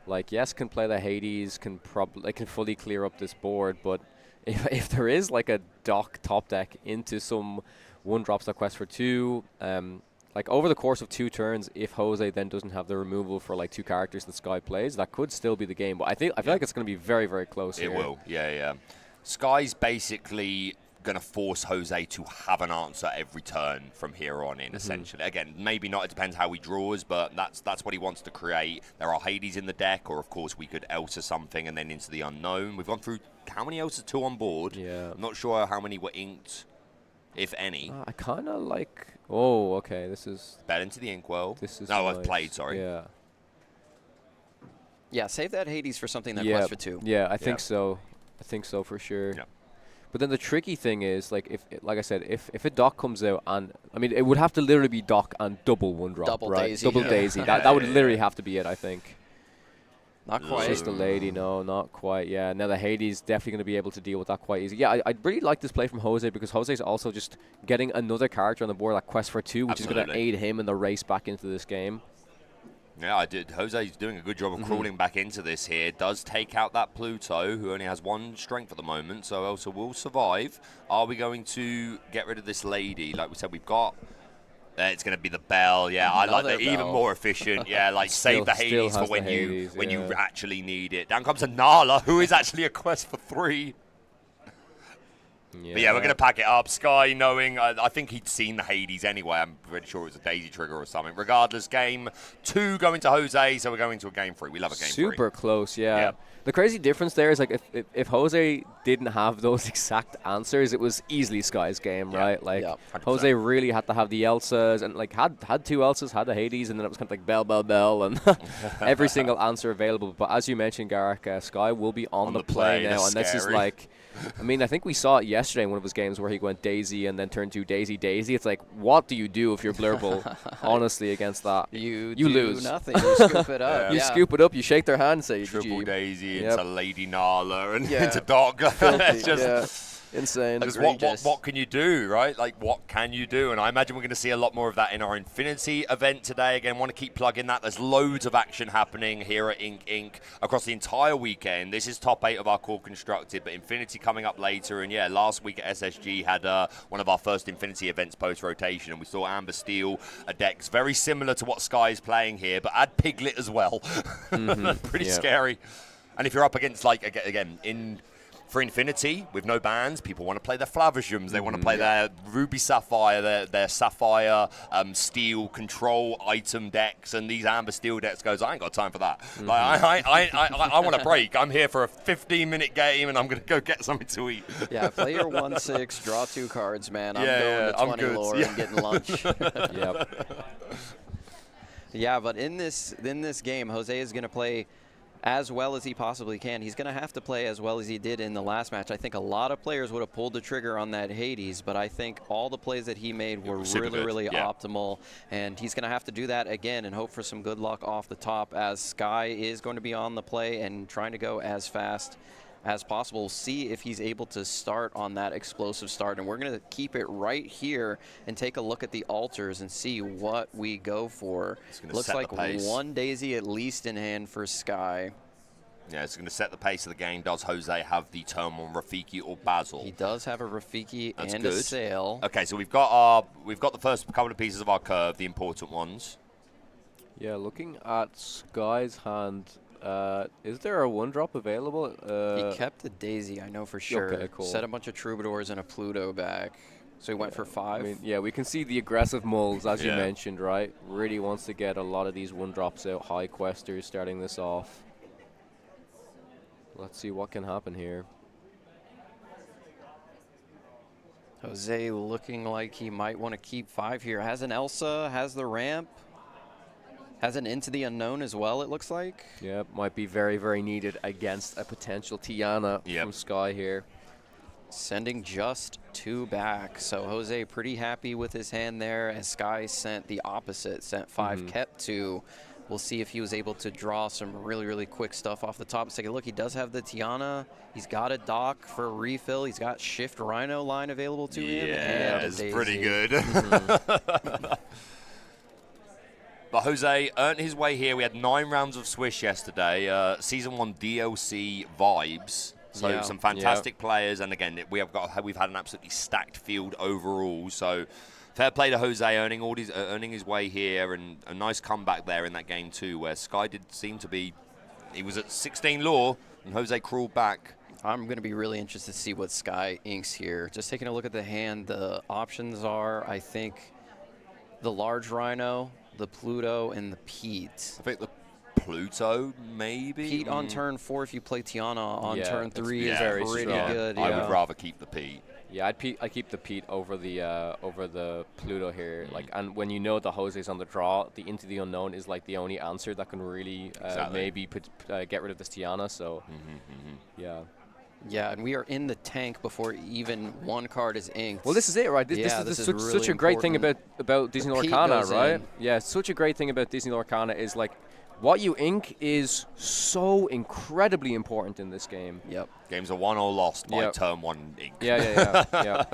[SPEAKER 3] like, yes, can play the Hades, can fully clear up this board, but if there is, like, a dock top deck into some 1-drops that quest for 2, like, over the course of 2 turns, if Jose then doesn't have the removal for, like, 2 characters that Sky plays, that could still be the game. But I feel like it's going to be very, very close here.
[SPEAKER 4] It will, yeah. Sky's basically going to force Jose to have an answer every turn from here on in, essentially. Again, maybe not, it depends how he draws, but that's what he wants to create. There are Hades in the deck, or, of course, we could Elsa something and then into the unknown. We've gone through how many Elsa 2 on board?
[SPEAKER 3] Yeah.
[SPEAKER 4] I'm not sure how many were inked, if any.
[SPEAKER 3] I kind of like... Oh, okay, this is...
[SPEAKER 4] Bet into the inkwell.
[SPEAKER 3] This is
[SPEAKER 4] no,
[SPEAKER 3] nice.
[SPEAKER 4] I've played, sorry.
[SPEAKER 3] Yeah.
[SPEAKER 5] yeah, save that Hades for something that quests for 2.
[SPEAKER 3] Yeah, I think so. I think so for sure.
[SPEAKER 4] Yeah.
[SPEAKER 3] But then the tricky thing is, like, like I said, if a dock comes out, and I mean, it would have to literally be dock and double 1-drop,
[SPEAKER 5] Double
[SPEAKER 3] right?
[SPEAKER 5] Daisy.
[SPEAKER 3] Double Daisy. That would literally have to be it, I think.
[SPEAKER 5] Not
[SPEAKER 3] It's
[SPEAKER 5] quite.
[SPEAKER 3] just the lady, no, not quite. Yeah, now the Hades definitely going to be able to deal with that quite easy. Yeah, I'd really like this play from Jose, because Jose's also just getting another character on the board that quests for 2, which is going to aid him in the race back into this game.
[SPEAKER 4] Yeah, I did. Jose's doing a good job of crawling back into this here. Does take out that Pluto, who only has 1 strength at the moment, so Elsa will survive. Are we going to get rid of this lady? Like we said, we've got... it's going to be the Bell. Yeah, I like that. Even more efficient. Yeah, like save the Hades for when you actually need it. Down comes a Nala, who is actually a quest for 3.
[SPEAKER 3] Yeah.
[SPEAKER 4] But yeah, we're going to pack it up. Sky, knowing, I think he'd seen the Hades anyway. I'm pretty sure it was a daisy trigger or something. Regardless, game 2 going to Jose, so we're going to a game 3. We love a game 3.
[SPEAKER 3] Super close, yeah.
[SPEAKER 4] Yeah.
[SPEAKER 3] The crazy difference there is like if Jose didn't have those exact answers, it was easily Sky's game, right? Like
[SPEAKER 5] Yeah,
[SPEAKER 3] Jose really had to have the Elsas and like had 2 Elsas, had the Hades, and then it was kind of like bell, and every single answer available. But as you mentioned, Garrick, Sky will be on the play now, and this is like, I mean, I think we saw it yesterday in one of his games where he went Daisy and then turned to Daisy. It's like, what do you do if you're Blurple, honestly, against that?
[SPEAKER 5] You
[SPEAKER 3] lose.
[SPEAKER 5] nothing. You scoop it up.
[SPEAKER 3] You scoop it up, you shake their hand, say
[SPEAKER 4] Triple
[SPEAKER 3] GG.
[SPEAKER 4] Daisy
[SPEAKER 3] Yep.
[SPEAKER 4] into Lady Nala and
[SPEAKER 3] Yeah.
[SPEAKER 4] into Dog. It's just
[SPEAKER 3] Insane.
[SPEAKER 4] because
[SPEAKER 5] Egregious.
[SPEAKER 4] what can you do, right? Like, what can you do? And I imagine we're going to see a lot more of that in our Infinity event today. Again, want to keep plugging that. There's loads of action happening here at Inc. across the entire weekend. This is top 8 of our core constructed, but Infinity coming up later. And yeah, last week at SSG had one of our first Infinity events post-rotation, and we saw Amber Steel a decks very similar to what Sky's playing here, but add Piglet as well. Pretty scary. And if you're up against, like, again, for Infinity, with no bans, people want to play their Flavishums. They want to play their Ruby Sapphire, their Sapphire Steel control item decks, and these Amber Steel decks goes, I ain't got time for that. Like, I want a break. I'm here for a 15-minute game, and I'm going to go get something to eat.
[SPEAKER 5] Yeah, play your 1/6, draw 2 cards, man. I'm
[SPEAKER 4] Yeah,
[SPEAKER 5] going to
[SPEAKER 4] I'm
[SPEAKER 5] 20
[SPEAKER 4] good.
[SPEAKER 5] lore
[SPEAKER 4] Yeah.
[SPEAKER 5] and getting lunch.
[SPEAKER 3] Yep.
[SPEAKER 5] Yeah, but in this game, Jose is going to play as well as he possibly can. He's going to have to play as well as he did in the last match. I think a lot of players would have pulled the trigger on that Hades, but I think all the plays that he made were really optimal, and he's going to have to do that again and hope for some good luck off the top, as Sky is going to be on the play and trying to go as fast as possible. See if he's able to start on that explosive start, and we're going to keep it right here and take a look at the altars and see what we go for. Looks like 1 Daisy at least in hand for Sky.
[SPEAKER 4] Yeah, it's going to set the pace of the game. Does Jose have the turn on Rafiki or Basil?
[SPEAKER 5] He does have a Rafiki
[SPEAKER 4] That's
[SPEAKER 5] and
[SPEAKER 4] good.
[SPEAKER 5] a Sail.
[SPEAKER 4] Okay, so we've got the first couple of pieces of our curve, the important ones.
[SPEAKER 3] Yeah, looking at Sky's hand, is there a 1-drop available?
[SPEAKER 5] He kept the Daisy, I know for sure.
[SPEAKER 3] Okay, cool.
[SPEAKER 5] Set a bunch of Troubadours and a Pluto back. So he went for 5.
[SPEAKER 3] I mean, yeah, we can see the aggressive mulls, as you
[SPEAKER 4] Yeah.
[SPEAKER 3] mentioned, right? Really wants to get a lot of these 1-drops out. High questers starting this off. Let's see what can happen here.
[SPEAKER 5] Jose looking like he might want to keep 5 here. Has an Elsa, has the ramp, has an Into the Unknown as well, it looks like.
[SPEAKER 3] Yeah, might be very, very needed against a potential Tiana from Sky here.
[SPEAKER 5] Sending just 2 back. So Jose pretty happy with his hand there, as Sky sent the opposite, sent 5, kept 2. We'll see if he was able to draw some really quick stuff off the top. Let's take a look. He does have the Tiana. He's got a dock for a refill. He's got Shift Rhino line available to him.
[SPEAKER 4] Yeah,
[SPEAKER 5] and a
[SPEAKER 4] it's
[SPEAKER 5] Daisy.
[SPEAKER 4] pretty good. But Jose earned his way here. We had 9 rounds of Swish yesterday. Season 1 DLC vibes. So some fantastic players, and again, we've had an absolutely stacked field overall. So fair play to Jose earning his way here, and a nice comeback there in that game too, where Sky did seem to be. He was at 16 lore, and Jose crawled back.
[SPEAKER 5] I'm going to be really interested to see what Sky inks here. Just taking a look at the hand, the options are, I think, the large Rhino, the Pluto, and the Pete.
[SPEAKER 4] I think the Pluto, maybe?
[SPEAKER 5] Pete on turn 4 if you play Tiana on turn 3 is
[SPEAKER 3] very
[SPEAKER 5] pretty
[SPEAKER 3] strong.
[SPEAKER 5] good.
[SPEAKER 4] I
[SPEAKER 5] Yeah.
[SPEAKER 4] would rather keep the Pete.
[SPEAKER 3] Yeah, I keep the Pete over the Pluto here. Like, and when you know the Jose's on the draw, the Into the Unknown is like the only answer that can really maybe get rid of this Tiana. So, yeah.
[SPEAKER 5] Yeah, and we are in the tank before even one card is inked.
[SPEAKER 3] Well, this is it, right? This is such a great thing about Disney Lorcana, right? Yeah, such a great thing about Disney Lorcana is like what you ink is so incredibly important in this game.
[SPEAKER 5] Yep.
[SPEAKER 4] Games are won or lost by turn 1 ink.
[SPEAKER 3] Yeah.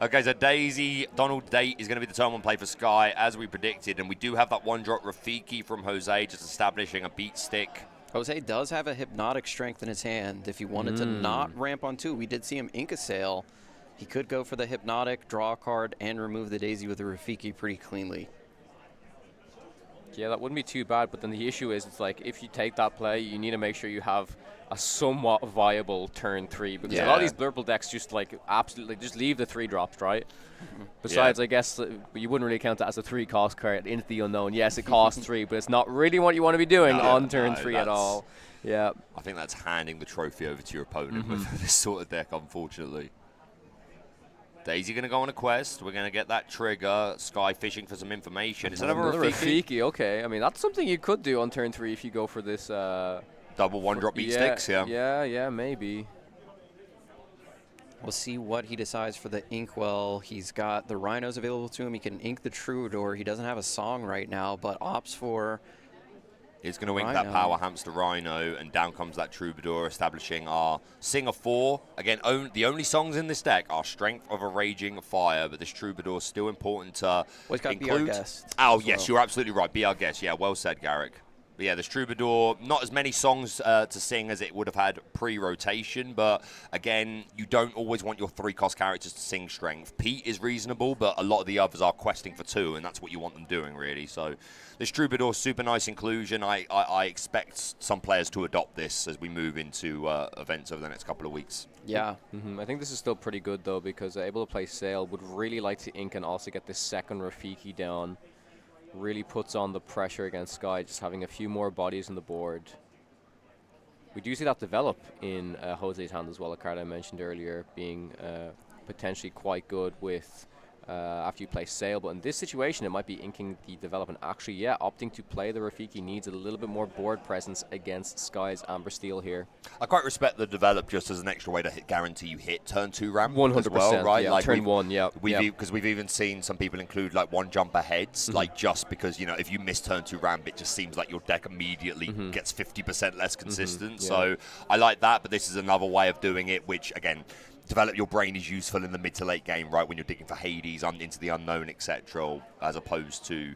[SPEAKER 4] Okay, so Daisy, Donald Date is going to be the turn 1 play for Sky, as we predicted, and we do have that 1-drop Rafiki from Jose, just establishing a beat stick.
[SPEAKER 5] Jose does have a Hypnotic Strength in his hand. If he wanted to not ramp on 2, we did see him ink a Sail. He could go for the Hypnotic, draw a card, and remove the Daisy with the Rafiki pretty cleanly.
[SPEAKER 3] yeah, that wouldn't be too bad. But then the issue is, it's like, if you take that play, you need to make sure you have a somewhat viable turn 3, because a lot of these Blurple decks just like absolutely just leave the 3 drops, right? Besides, I guess you wouldn't really count that as a 3 cost card into the unknown. Yes, it costs 3, but it's not really what you want to be doing on turn 3 at all. Yeah.
[SPEAKER 4] I think that's handing the trophy over to your opponent with this sort of deck, unfortunately. Daisy going to go on a quest. We're going to get that trigger. Sky fishing for some information. Is that another Rafiki?
[SPEAKER 3] Okay. I mean, that's something you could do on turn 3 if you go for this.
[SPEAKER 4] Double 1-drop beat sticks,
[SPEAKER 3] Yeah, maybe.
[SPEAKER 5] We'll see what he decides for the Inkwell. He's got the Rhinos available to him. He can ink the Troubadour. He doesn't have a song right now, but opts for...
[SPEAKER 4] He's going to ink that Power Hamster Rhino, and down comes that Troubadour, establishing our Singer 4. Again, the only songs in this deck are Strength of a Raging Fire, but this Troubadour is still important to
[SPEAKER 5] he's got
[SPEAKER 4] include.
[SPEAKER 5] Be Our Guest.
[SPEAKER 4] Oh, yes, you're absolutely right. Be Our Guest. Yeah, well said, Garrick. But yeah, this Troubadour, not as many songs to sing as it would have had pre-rotation, but again, you don't always want your 3-cost characters to sing Strength. Pete is reasonable, but a lot of the others are questing for 2, and that's what you want them doing, really. So this Troubadour, super nice inclusion. I expect some players to adopt this as we move into events over the next couple of weeks.
[SPEAKER 5] Yeah.
[SPEAKER 3] I think this is still pretty good, though, because able to play Sail, would really like to ink and also get this second Rafiki down. Really puts on the pressure against Sky, just having a few more bodies on the board. We do see that develop in Jose's hand as well, a card I mentioned earlier, being potentially quite good with after you play Sail. But in this situation, it might be inking the development. Actually, yeah, opting to play the Rafiki needs a little bit more board presence against Sky's Amber Steel here.
[SPEAKER 4] I quite respect the develop just as an extra way to guarantee you hit turn 2 ramp
[SPEAKER 3] 100%,
[SPEAKER 4] as well, right?
[SPEAKER 3] Yeah,
[SPEAKER 4] like
[SPEAKER 3] turn 1, yeah.
[SPEAKER 4] Because we've even seen some people include like 1 jumper heads, like just because, you know, if you miss turn 2 ramp, it just seems like your deck immediately gets 50% less consistent. So I like that, but this is another way of doing it, which, again, develop your brain is useful in the mid to late game, right, when you're digging for Hades, into the unknown, etc., as opposed to...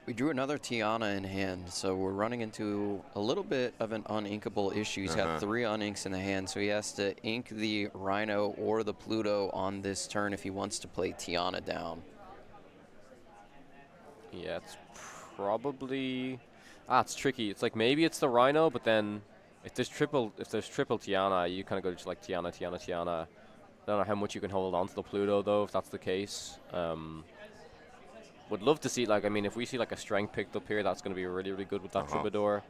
[SPEAKER 5] We drew another Tiana in hand, so we're running into a little bit of an uninkable issue. He's got 3 uninks in the hand, so he has to ink the Rhino or the Pluto on this turn if he wants to play Tiana down.
[SPEAKER 3] Yeah, it's probably... it's tricky. It's like maybe it's the Rhino, but then... If there's triple Tiana, you kind of go to like Tiana. I don't know how much you can hold on to the Pluto, though, if that's the case. Would love to see, like, I mean, if we see like a Strength picked up here, that's going to be really, really good with that Troubadour.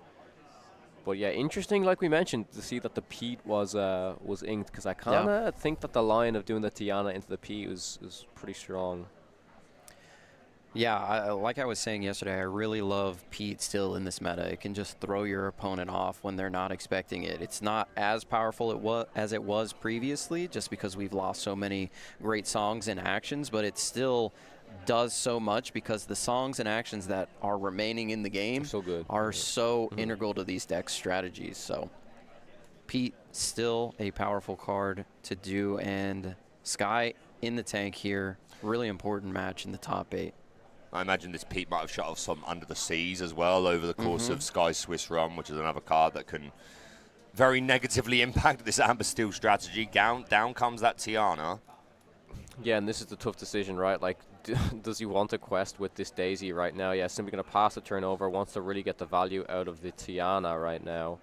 [SPEAKER 3] But yeah, interesting, like we mentioned, to see that the Pete was inked, because I kind of think that the line of doing the Tiana into the Pete was pretty strong.
[SPEAKER 5] Yeah, like I was saying yesterday, I really love Pete still in this meta. It can just throw your opponent off when they're not expecting it. It's not as powerful as it was previously, just because we've lost so many great songs and actions, but it still does so much because the songs and actions that are remaining in the game are so integral to these decks' strategies. So Pete, still a powerful card to do, and Sky in the tank here. Really important match in the top 8.
[SPEAKER 4] I imagine this Pete might have shut off some Under the Seas as well over the course of Sky's Swiss Run, which is another card that can very negatively impact this Amber Steel strategy. Down comes that Tiana.
[SPEAKER 3] Yeah, and this is the tough decision, right? Like, does he want a quest with this Daisy right now? Yeah, simply going to pass the turnover, wants to really get the value out of the Tiana right now.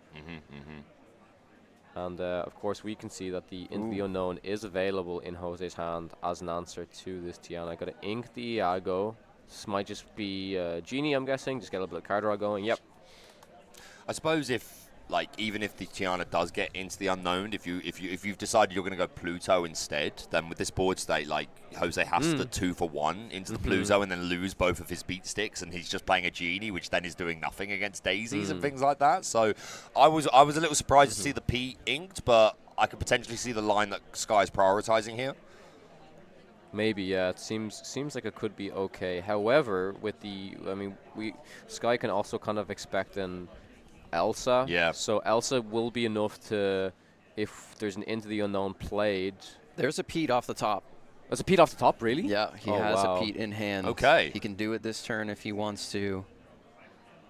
[SPEAKER 3] And, of course, we can see that the Into the Unknown is available in Jose's hand as an answer to this Tiana. Got to ink the Iago. This might just be Genie, I'm guessing. Just get a little bit of card draw going. Yep.
[SPEAKER 4] I suppose even if the Tiana does get into the unknown, if you've decided you're going to go Pluto instead, then with this board state, like, Jose has to 2 for 1 into the Pluto and then lose both of his beat sticks, and he's just playing a Genie, which then is doing nothing against Daisies and things like that. So I was a little surprised to see the P inked, but I could potentially see the line that Sky's prioritizing here.
[SPEAKER 3] Maybe, yeah. It seems like it could be okay. However, with Sky can also kind of expect an Elsa. Yeah. So Elsa will be enough to, if there's an Into the Unknown played.
[SPEAKER 5] There's a Pete off the top.
[SPEAKER 3] There's a Pete off the top, really?
[SPEAKER 5] Yeah, he has a Pete in hand.
[SPEAKER 4] Okay.
[SPEAKER 5] He can do it this turn if he wants to.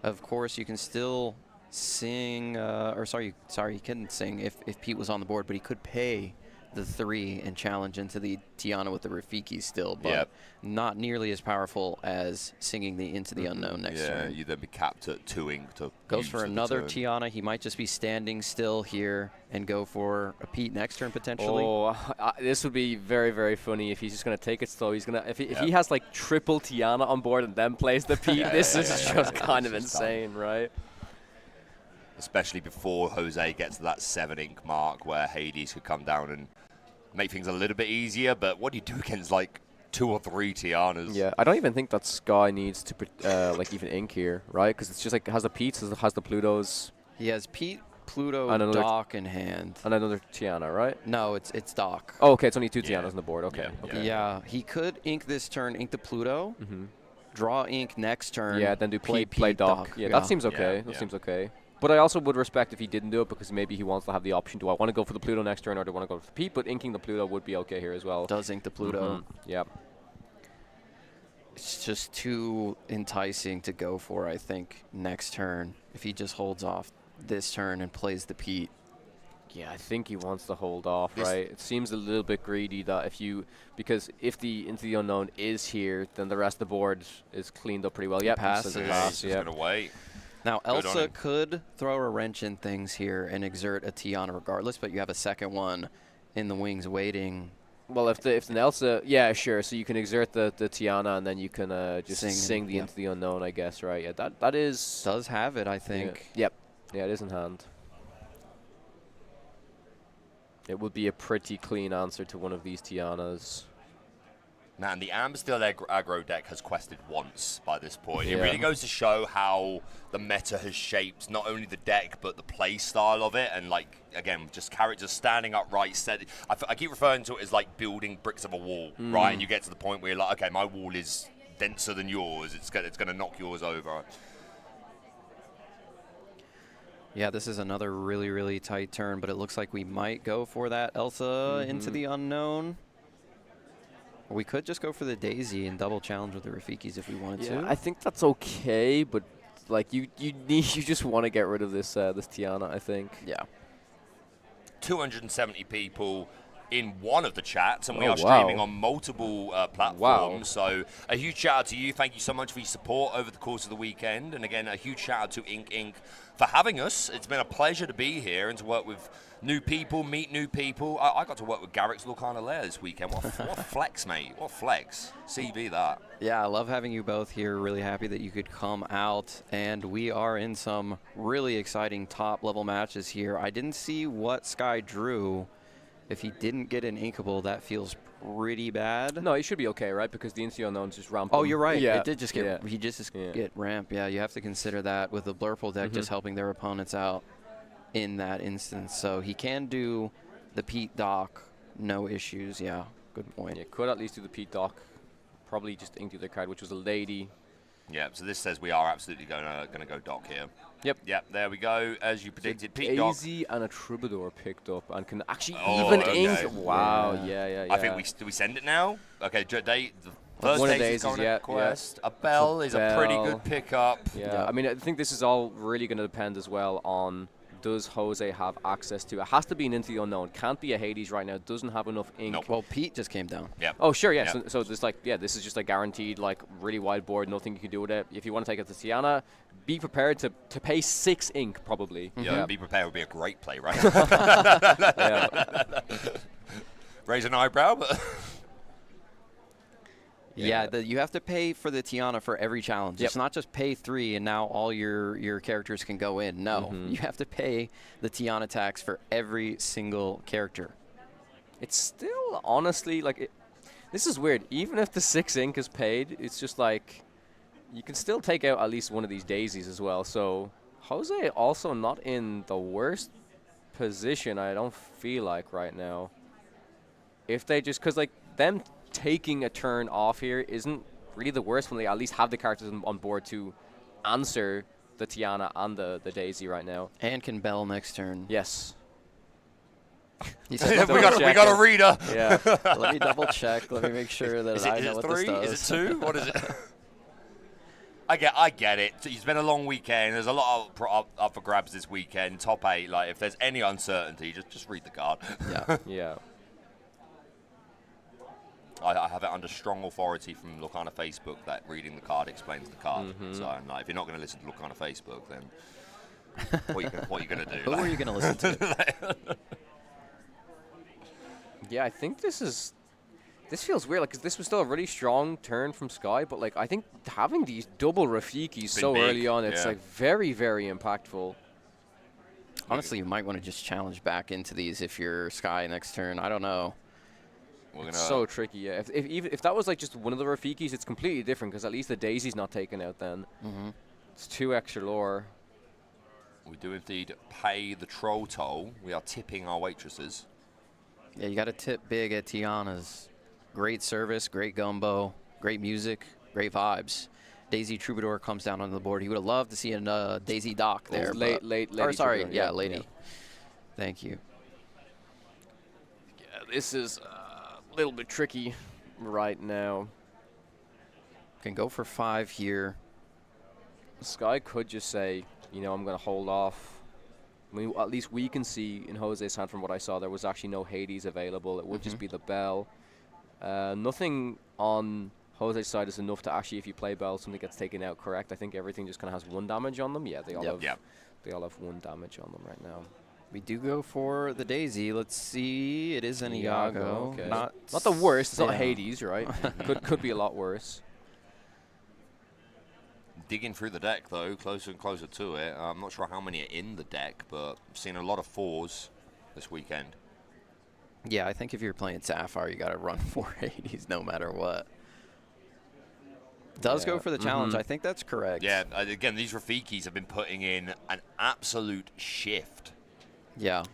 [SPEAKER 5] Of course, you can still sing, he couldn't sing if Pete was on the board, but he could pay the 3 and challenge into the Tiana with the Rafiki still, but
[SPEAKER 4] Yep.
[SPEAKER 5] not nearly as powerful as singing the Into the Unknown next
[SPEAKER 4] Yeah,
[SPEAKER 5] turn.
[SPEAKER 4] you then be capped at 2 ink to
[SPEAKER 5] Goes
[SPEAKER 4] use
[SPEAKER 5] for
[SPEAKER 4] the
[SPEAKER 5] another
[SPEAKER 4] turn.
[SPEAKER 5] Tiana. He might just be standing still here and go for a Pete next turn potentially.
[SPEAKER 3] Oh, this would be very, very funny if he's just gonna take it slow. He's gonna if he
[SPEAKER 4] Yep.
[SPEAKER 3] has like triple Tiana on board and then plays the Pete.
[SPEAKER 4] Yeah,
[SPEAKER 3] This
[SPEAKER 4] yeah,
[SPEAKER 3] is
[SPEAKER 4] yeah,
[SPEAKER 3] just
[SPEAKER 4] yeah,
[SPEAKER 3] kind of
[SPEAKER 4] it's just done.
[SPEAKER 3] insane, right?
[SPEAKER 4] Especially before Jose gets to that 7 ink mark where Hades could come down and make things a little bit easier. But what do you do against like 2 or 3 Tianas?
[SPEAKER 3] Yeah, I don't even think that Sky needs to put like even ink here, right? Because it's just like it has the Pete's, it has the Plutos,
[SPEAKER 5] He has Pete, Pluto,
[SPEAKER 3] And another-
[SPEAKER 5] Doc in hand.
[SPEAKER 3] and another Tiana, right?
[SPEAKER 5] No, it's Doc.
[SPEAKER 3] Oh, okay, it's only 2
[SPEAKER 4] Yeah.
[SPEAKER 3] Tianas on the board. Okay.
[SPEAKER 4] Yeah,
[SPEAKER 3] Okay.
[SPEAKER 5] Yeah, he could ink this turn, ink the Pluto,
[SPEAKER 3] Mhm.
[SPEAKER 5] draw ink next turn.
[SPEAKER 3] Yeah, then do
[SPEAKER 5] play
[SPEAKER 3] play Doc.
[SPEAKER 5] Doc.
[SPEAKER 3] Yeah, that seems okay.
[SPEAKER 4] Yeah,
[SPEAKER 3] That
[SPEAKER 4] yeah.
[SPEAKER 3] seems okay. But I also would respect if he didn't do it because maybe he wants to have the option. Do I want to go for the Pluto next turn or do I want to go for the Pete? But inking the Pluto would be okay here as well.
[SPEAKER 5] Does ink the Pluto.
[SPEAKER 3] Mhm. Yep.
[SPEAKER 5] It's just too enticing to go for, I think, next turn. If he just holds off this turn and plays the Pete.
[SPEAKER 3] Yeah, I think he wants to hold off,
[SPEAKER 4] This-
[SPEAKER 3] right? It seems a little bit greedy that because if the Into the Unknown is here, then the rest of the board is cleaned up pretty well. Yep,
[SPEAKER 5] passes.
[SPEAKER 3] says it
[SPEAKER 4] He's
[SPEAKER 3] pass,
[SPEAKER 4] just
[SPEAKER 3] yep.
[SPEAKER 4] going to wait.
[SPEAKER 5] Now,
[SPEAKER 4] Good on
[SPEAKER 5] Elsa
[SPEAKER 4] him.
[SPEAKER 5] could throw a wrench in things here and exert a Tiana regardless, but you have a second one in the wings waiting.
[SPEAKER 3] Well, if the Elsa, yeah, sure. So you can exert the Tiana and then you can just sing the
[SPEAKER 5] yep.
[SPEAKER 3] Into the Unknown, I guess, right? Yeah, that is.
[SPEAKER 5] Does have it, I think.
[SPEAKER 3] Yeah. Yep. Yeah, it is in hand. It would be a pretty clean answer to one of these Tianas.
[SPEAKER 4] Man, the Ambersteel aggro deck has quested once by this point. It
[SPEAKER 3] Yeah.
[SPEAKER 4] really goes to show how the meta has shaped not only the deck, but the play style of it. And, like, again, just characters standing upright. I keep referring to it as, like, building bricks of a wall, right? And you get to the point where you're like, okay, my wall is denser than yours. It's going to knock yours over.
[SPEAKER 5] Yeah, this is another really, really tight turn, but it looks like we might go for that Elsa into the unknown. Or we could just go for the Daisy and double challenge with the Rafikis if we wanted
[SPEAKER 3] Yeah,
[SPEAKER 5] to.
[SPEAKER 3] I think that's okay, but like you just want to get rid of this this Tiana, I think.
[SPEAKER 5] Yeah.
[SPEAKER 4] 270 people in one of the chats, and we
[SPEAKER 3] Oh,
[SPEAKER 4] are streaming
[SPEAKER 3] wow.
[SPEAKER 4] on multiple platforms. So a huge shout out to you. Thank you so much for your support over the course of the weekend. And again, a huge shout out to Ink Inc. for having us. It's been a pleasure to be here and to work with new people, meet new people. I got to work with Garrick's Lorcana Lair this weekend. What a flex, mate. What a flex. CV that.
[SPEAKER 5] Yeah, I love having you both here. Really happy that you could come out. And we are in some really exciting top-level matches here. I didn't see what Sky drew. If he didn't get an Inkable, that feels pretty bad.
[SPEAKER 3] No, it should be okay, right? Because the Into the Unknown's just ramp.
[SPEAKER 5] Oh,
[SPEAKER 3] him.
[SPEAKER 5] you're right.
[SPEAKER 3] Yeah.
[SPEAKER 5] It did just get.
[SPEAKER 3] Yeah.
[SPEAKER 5] He just
[SPEAKER 3] Yeah.
[SPEAKER 5] get ramp. Yeah, you have to consider that with the Blurple deck just helping their opponents out in that instance. So he can do the Pete Doc, no issues. Yeah, good point.
[SPEAKER 3] Yeah, could at least do the Pete Doc. Probably just ink the other card, which was a lady.
[SPEAKER 4] Yeah, so this says we are absolutely going to go Doc here.
[SPEAKER 3] Yep.
[SPEAKER 4] Yep, there we go. As you predicted, Pete Doc.
[SPEAKER 3] Daisy and a Troubadour picked up and can actually
[SPEAKER 4] Oh,
[SPEAKER 3] even
[SPEAKER 4] okay.
[SPEAKER 3] ink. Wow. Yeah.
[SPEAKER 4] I think do we send it now? Okay, the first
[SPEAKER 3] One of
[SPEAKER 4] Daisy's
[SPEAKER 3] Daisy's,
[SPEAKER 4] going
[SPEAKER 3] yeah,
[SPEAKER 4] quest. A Bell is a pretty
[SPEAKER 3] Bell.
[SPEAKER 4] good pickup.
[SPEAKER 3] Yeah, I mean, I think this is all really going to depend as well on does Jose have access to it. Has to be an Into the Unknown. Can't be a Hades right now. Doesn't have enough ink.
[SPEAKER 4] Nope.
[SPEAKER 5] Well, Pete just came down.
[SPEAKER 4] Yep.
[SPEAKER 3] Oh, sure, yeah.
[SPEAKER 4] Yep.
[SPEAKER 3] So this this is just a guaranteed, like, really wide board. Nothing you can do with it. If you want to take it to Tiana, be prepared to pay 6 ink, probably.
[SPEAKER 4] Yeah, be prepared would be a great play, right?
[SPEAKER 3] Yeah.
[SPEAKER 4] Raise an eyebrow, but
[SPEAKER 5] Yeah, you have to pay for the Tiana for every challenge.
[SPEAKER 3] Yep.
[SPEAKER 5] It's not just pay 3 and now all your characters can go in. No, you have to pay the Tiana tax for every single character.
[SPEAKER 3] It's still, honestly, like, this is weird. Even if the 6 ink is paid, it's just like, you can still take out at least one of these daisies as well. So, Jose also not in the worst position, I don't feel like, right now. If they just, because, like, them taking a turn off here isn't really the worst when they at least have the characters on board to answer the Tiana and the Daisy right now.
[SPEAKER 5] And can Bell next turn.
[SPEAKER 3] Yes.
[SPEAKER 5] He
[SPEAKER 4] we
[SPEAKER 5] said,
[SPEAKER 4] got a reader.
[SPEAKER 3] Yeah.
[SPEAKER 5] let me double check. Let me make sure that I know what this
[SPEAKER 4] 3?
[SPEAKER 5] does.
[SPEAKER 4] Is it 2? What is it? I get it. It's been a long weekend. There's a lot up for grabs this weekend. Top 8. Like, if there's any uncertainty, just read the card.
[SPEAKER 5] Yeah.
[SPEAKER 3] Yeah.
[SPEAKER 4] I have it under strong authority from Lorcana Facebook that reading the card explains the card. So like, if you're not going to listen to Lorcana Facebook, then what are you going to do?
[SPEAKER 5] Who are you going to listen to?
[SPEAKER 3] Yeah, I think this feels weird, like, 'cause this was still a really strong turn from Sky, but like I think having these double Rafikis so
[SPEAKER 4] big,
[SPEAKER 3] early on, it's
[SPEAKER 4] yeah.
[SPEAKER 3] like very, very impactful.
[SPEAKER 5] Honestly, you might want to just challenge back into these if you're Sky next turn. I don't know.
[SPEAKER 3] It's so tricky. Yeah, if that was like just one of the Rafikis, it's completely different because at least the Daisy's not taken out then. It's 2 extra lore.
[SPEAKER 4] We do indeed pay the troll toll. We are tipping our waitresses.
[SPEAKER 5] Yeah, you got to tip big at Tiana's. Great service, great gumbo, great music, great vibes. Daisy Troubadour comes down on the board. He would have loved to see a Daisy Doc there.
[SPEAKER 3] Lady
[SPEAKER 5] or sorry,
[SPEAKER 3] Troubadour,
[SPEAKER 5] yeah, Lady. Thank you.
[SPEAKER 3] Yeah, this is a little bit tricky right now.
[SPEAKER 5] Can go for 5 here.
[SPEAKER 3] Sky could just say, you know, I'm going to hold off. I mean, at least we can see in Jose's hand from what I saw, there was actually no Hades available. It would just be the Bell. Nothing on Jose's side is enough to actually, if you play Bell, something gets taken out correct. I think everything just kind of has 1 damage on them. Yeah, they all have 1 damage on them right now.
[SPEAKER 5] We do go for the Daisy. Let's see. It is an Iago.
[SPEAKER 3] Okay.
[SPEAKER 5] Not
[SPEAKER 3] the worst. It's not
[SPEAKER 5] yeah.
[SPEAKER 3] Hades, right? could be a lot worse.
[SPEAKER 4] Digging through the deck, though, closer and closer to it. I'm not sure how many are in the deck, but I've seen a lot of 4s this weekend.
[SPEAKER 5] Yeah, I think if you're playing Sapphire, you got to run 4 Hades no matter what. Does go for the challenge. I think that's correct.
[SPEAKER 4] Yeah, again, these Rafikis have been putting in an absolute shift.
[SPEAKER 5] Yeah.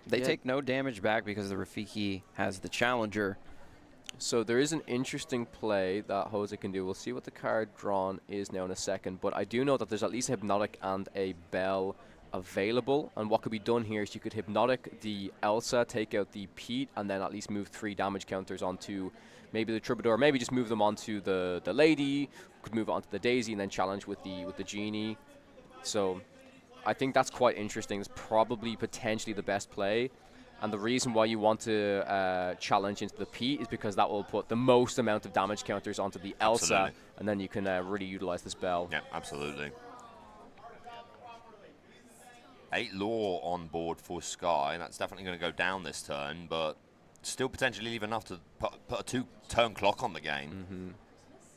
[SPEAKER 5] They take no damage back because the Rafiki has the challenger.
[SPEAKER 3] So there is an interesting play that Jose can do. We'll see what the card drawn is now in a second, but I do know that there's at least a Hypnotic and a Bell available, and what could be done here is you could Hypnotic the Elsa, take out the Pete, and then at least move 3 damage counters onto maybe the Troubadour, maybe just move them onto the Lady, could move it onto the Daisy, and then challenge with the Genie. So I think that's quite interesting. It's probably potentially the best play. And the reason why you want to challenge into the Pete is because that will put the most amount of damage counters onto the Elsa,
[SPEAKER 4] Absolutely.
[SPEAKER 3] and then you can really utilize the spell.
[SPEAKER 4] Yeah, absolutely. 8 lore on board for Sky. That's definitely going to go down this turn, but still potentially leave enough to put a 2-turn clock on the game.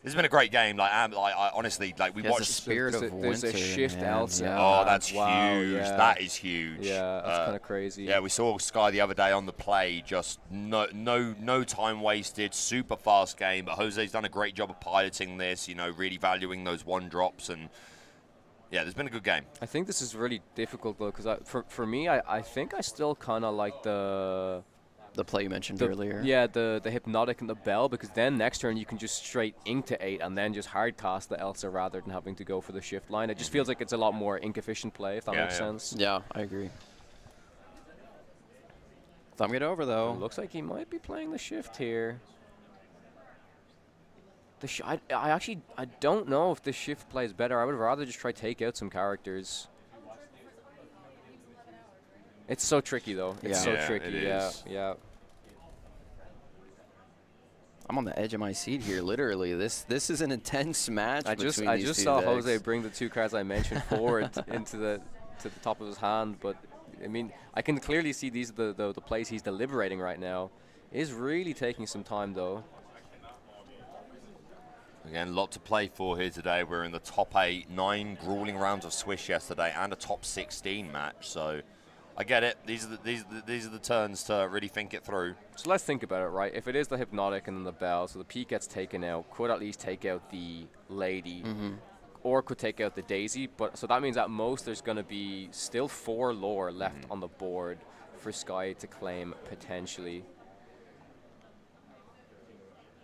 [SPEAKER 4] This has been a great game. Like, I honestly, like, we watched.
[SPEAKER 5] The spirit of
[SPEAKER 3] there's
[SPEAKER 5] winter.
[SPEAKER 3] a shift Elsa.
[SPEAKER 5] Yeah.
[SPEAKER 4] Oh, that's
[SPEAKER 3] Wow,
[SPEAKER 4] huge.
[SPEAKER 3] yeah.
[SPEAKER 4] That is huge.
[SPEAKER 3] Yeah, that's kind of crazy.
[SPEAKER 4] Yeah, we saw Sky the other day on the play. Just no time wasted. Super fast game. But Jose's done a great job of piloting this. You know, really valuing those 1-drops, and yeah, there's been a good game.
[SPEAKER 3] I think this is really difficult though, because for me, I think I still kind of like the
[SPEAKER 5] play you mentioned earlier.
[SPEAKER 3] Yeah, the Hypnotic and the Bell, because then next turn you can just straight ink to 8 and then just hard cast the Elsa rather than having to go for the shift line. It just feels like it's a lot more ink efficient play, if that makes sense.
[SPEAKER 5] Yeah, I agree. Thumb it over though.
[SPEAKER 3] It looks like he might be playing the shift here. I don't know if the shift plays better. I would rather just try take out some characters. It's so tricky though. It's so tricky. Yeah.
[SPEAKER 5] I'm on the edge of my seat here, literally. This is an intense match.
[SPEAKER 3] I just saw Jose bring the 2 cards I mentioned forward into the top of his hand, but I mean, I can clearly see these are the plays he's deliberating right now. It is really taking some time though.
[SPEAKER 4] Again, a lot to play for here today. We're in the top 8, 9 grueling rounds of Swish yesterday, and a top 16 match. So I get it. These are the turns to really think it through.
[SPEAKER 3] So let's think about it, right? If it is the Hypnotic and then the Bell, so the Pete gets taken out, could at least take out the Lady, or could take out the Daisy. But so that means at most there's going to be still 4 lore left on the board for Sky to claim potentially.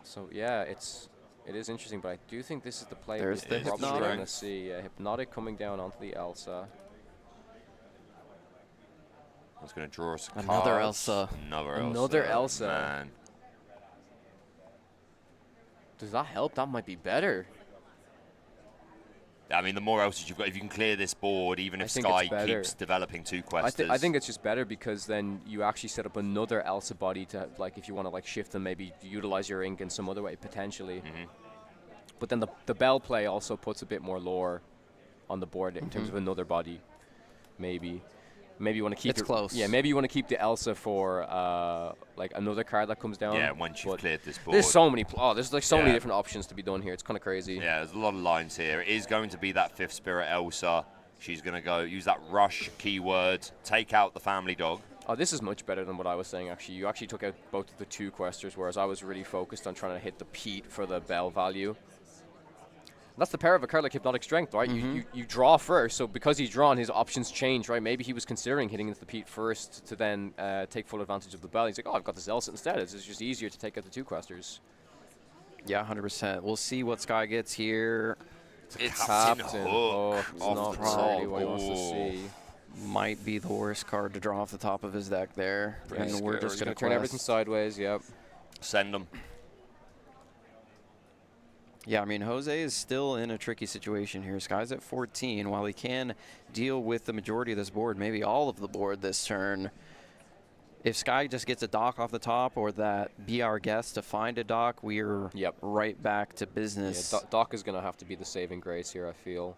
[SPEAKER 3] So yeah, it is interesting, but I do think this is the play
[SPEAKER 5] There's the
[SPEAKER 3] probably
[SPEAKER 5] Hypnotic.
[SPEAKER 3] going to see. Hypnotic coming down onto the Elsa.
[SPEAKER 4] It's going to draw us a
[SPEAKER 5] Another
[SPEAKER 4] card.
[SPEAKER 5] Elsa.
[SPEAKER 3] Another Elsa.
[SPEAKER 4] Man.
[SPEAKER 3] Does that help? That might be better.
[SPEAKER 4] I mean, the more Elsa's you've got, if you can clear this board, even if Sky keeps developing 2 quests.
[SPEAKER 3] I think it's just better because then you actually set up another Elsa body to, like, if you want to like shift and maybe utilize your ink in some other way potentially. But then the Bell play also puts a bit more lore on the board in terms of another body. Maybe you want to keep
[SPEAKER 5] it's close.
[SPEAKER 3] Yeah, maybe you want to keep the Elsa for like another card that comes down.
[SPEAKER 4] Yeah, once you've cleared this board.
[SPEAKER 3] There's so many. There's like so many different options to be done here. It's kind of crazy.
[SPEAKER 4] Yeah, there's a lot of lines here. It is going to be that 5th Spirit Elsa. She's going to go use that rush keyword, take out the family dog.
[SPEAKER 3] Oh, this is much better than what I was saying, actually. You actually took out both of the 2 questers, whereas I was really focused on trying to hit the Pete for the Bell value. That's the power of a card like Hypnotic Strength, right? You draw first, so because he's drawn, his options change, right? Maybe he was considering hitting into the Pete first to then take full advantage of the Bell. He's like, oh, I've got this Elsa instead. It's just easier to take out the 2 questers.
[SPEAKER 5] Yeah, 100%. We'll see what Sky gets here.
[SPEAKER 4] It's
[SPEAKER 3] Captain
[SPEAKER 4] Hook.
[SPEAKER 3] It's not really what he wants to see.
[SPEAKER 5] Might be the worst card to draw off the top of his deck there. And we're just going to
[SPEAKER 3] turn everything sideways, yep.
[SPEAKER 4] Send them.
[SPEAKER 5] Yeah, I mean, Jose is still in a tricky situation here. Sky's at 14. While he can deal with the majority of this board, maybe all of the board this turn, if Sky just gets a dock off the top or that Be Our Guest to find a dock, we're right back to business.
[SPEAKER 3] Yeah, dock is going to have to be the saving grace here, I feel.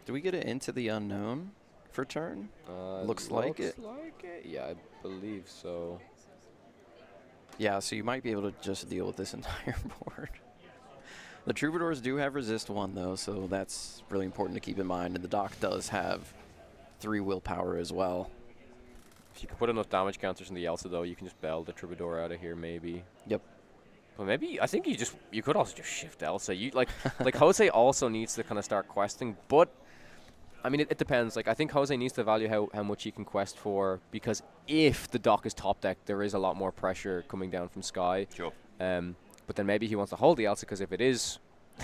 [SPEAKER 5] Do we get it into the unknown for turn? Looks like it.
[SPEAKER 3] Yeah, I believe so.
[SPEAKER 5] Yeah, so you might be able to just deal with this entire board. The Troubadours do have resist 1, though, so that's really important to keep in mind. And the dock does have 3 willpower as well.
[SPEAKER 3] If you can put enough damage counters in the Elsa, though, you can just Bell the Troubadour out of here, maybe.
[SPEAKER 5] Yep.
[SPEAKER 3] But maybe, I think you could also just shift Elsa. Like Jose also needs to kind of start questing, but I mean, it depends. Like, I think Jose needs to value how much he can quest for, because if the dock is top deck, there is a lot more pressure coming down from Sky.
[SPEAKER 4] Sure.
[SPEAKER 3] But then maybe he wants to hold the Elsa, because if it is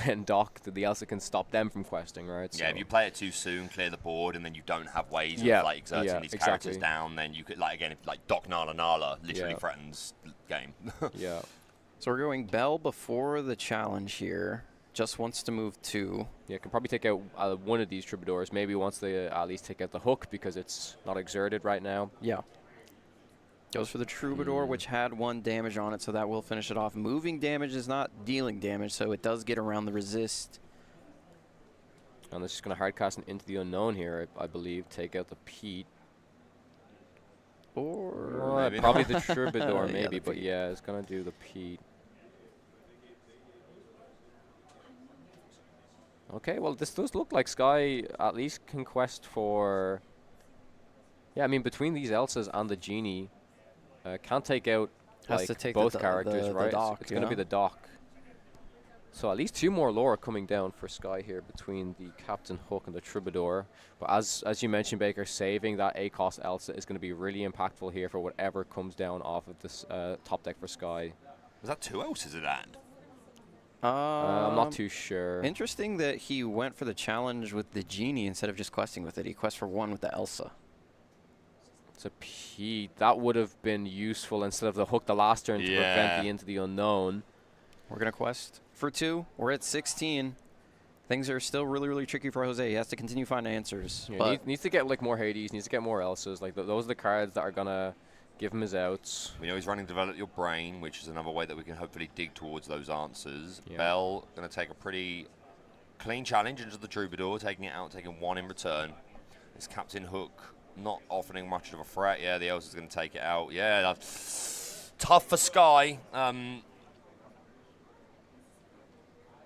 [SPEAKER 3] then dock, the Elsa can stop them from questing, right?
[SPEAKER 4] Yeah,
[SPEAKER 3] so
[SPEAKER 4] if you play it too soon, clear the board, and then you don't have ways of like exerting these characters down, then you could, like, again, if, like Doc Nala Nala literally threatens the game.
[SPEAKER 3] Yeah.
[SPEAKER 5] So we're going Bell before the challenge here. Just wants to move 2.
[SPEAKER 3] Yeah, can probably take out one of these Troubadours. Maybe wants to at least take out the Hook because it's not exerted right now.
[SPEAKER 5] Yeah. Goes for the Troubadour, which had 1 damage on it, so that will finish it off. Moving damage is not dealing damage, so it does get around the resist.
[SPEAKER 3] And it's just going to hardcast into the unknown here, I believe. Take out the Pete.
[SPEAKER 5] Or
[SPEAKER 3] probably the Troubadour,
[SPEAKER 5] yeah,
[SPEAKER 3] maybe, but yeah, it's going to do the Pete. Okay, well, this does look like Sky at least can quest for... Yeah, I mean, between these Elsas and the Genie, can't take out both characters, right? It's going to be the dock. So at least 2 more lore coming down for Sky here between the Captain Hook and the Troubadour. But as you mentioned, Baker, saving that A-cost Elsa is going to be really impactful here for whatever comes down off of this top deck for Sky.
[SPEAKER 4] Was that 2 Elsas at hand?
[SPEAKER 3] I'm not too sure.
[SPEAKER 5] Interesting that he went for the challenge with the Genie instead of just questing with it. He quested for 1 with the Elsa.
[SPEAKER 3] It's a Pete. That would have been useful instead of the Hook the last turn to prevent the Into the Unknown.
[SPEAKER 5] We're going to quest for 2. We're at 16. Things are still really, really tricky for Jose. He has to continue finding answers.
[SPEAKER 3] Yeah, needs to get like more Hades. Needs to get more Elsas. Like those are the cards that are going to give him his outs.
[SPEAKER 4] We know he's running Develop Your Brain, which is another way that we can hopefully dig towards those answers.
[SPEAKER 3] Yeah.
[SPEAKER 4] Bell going to take a pretty clean challenge into the Troubadour, taking it out, taking 1 in return. This Captain Hook not offering much of a threat. Yeah, the Elsa's going to take it out. Yeah, that's tough for Sky.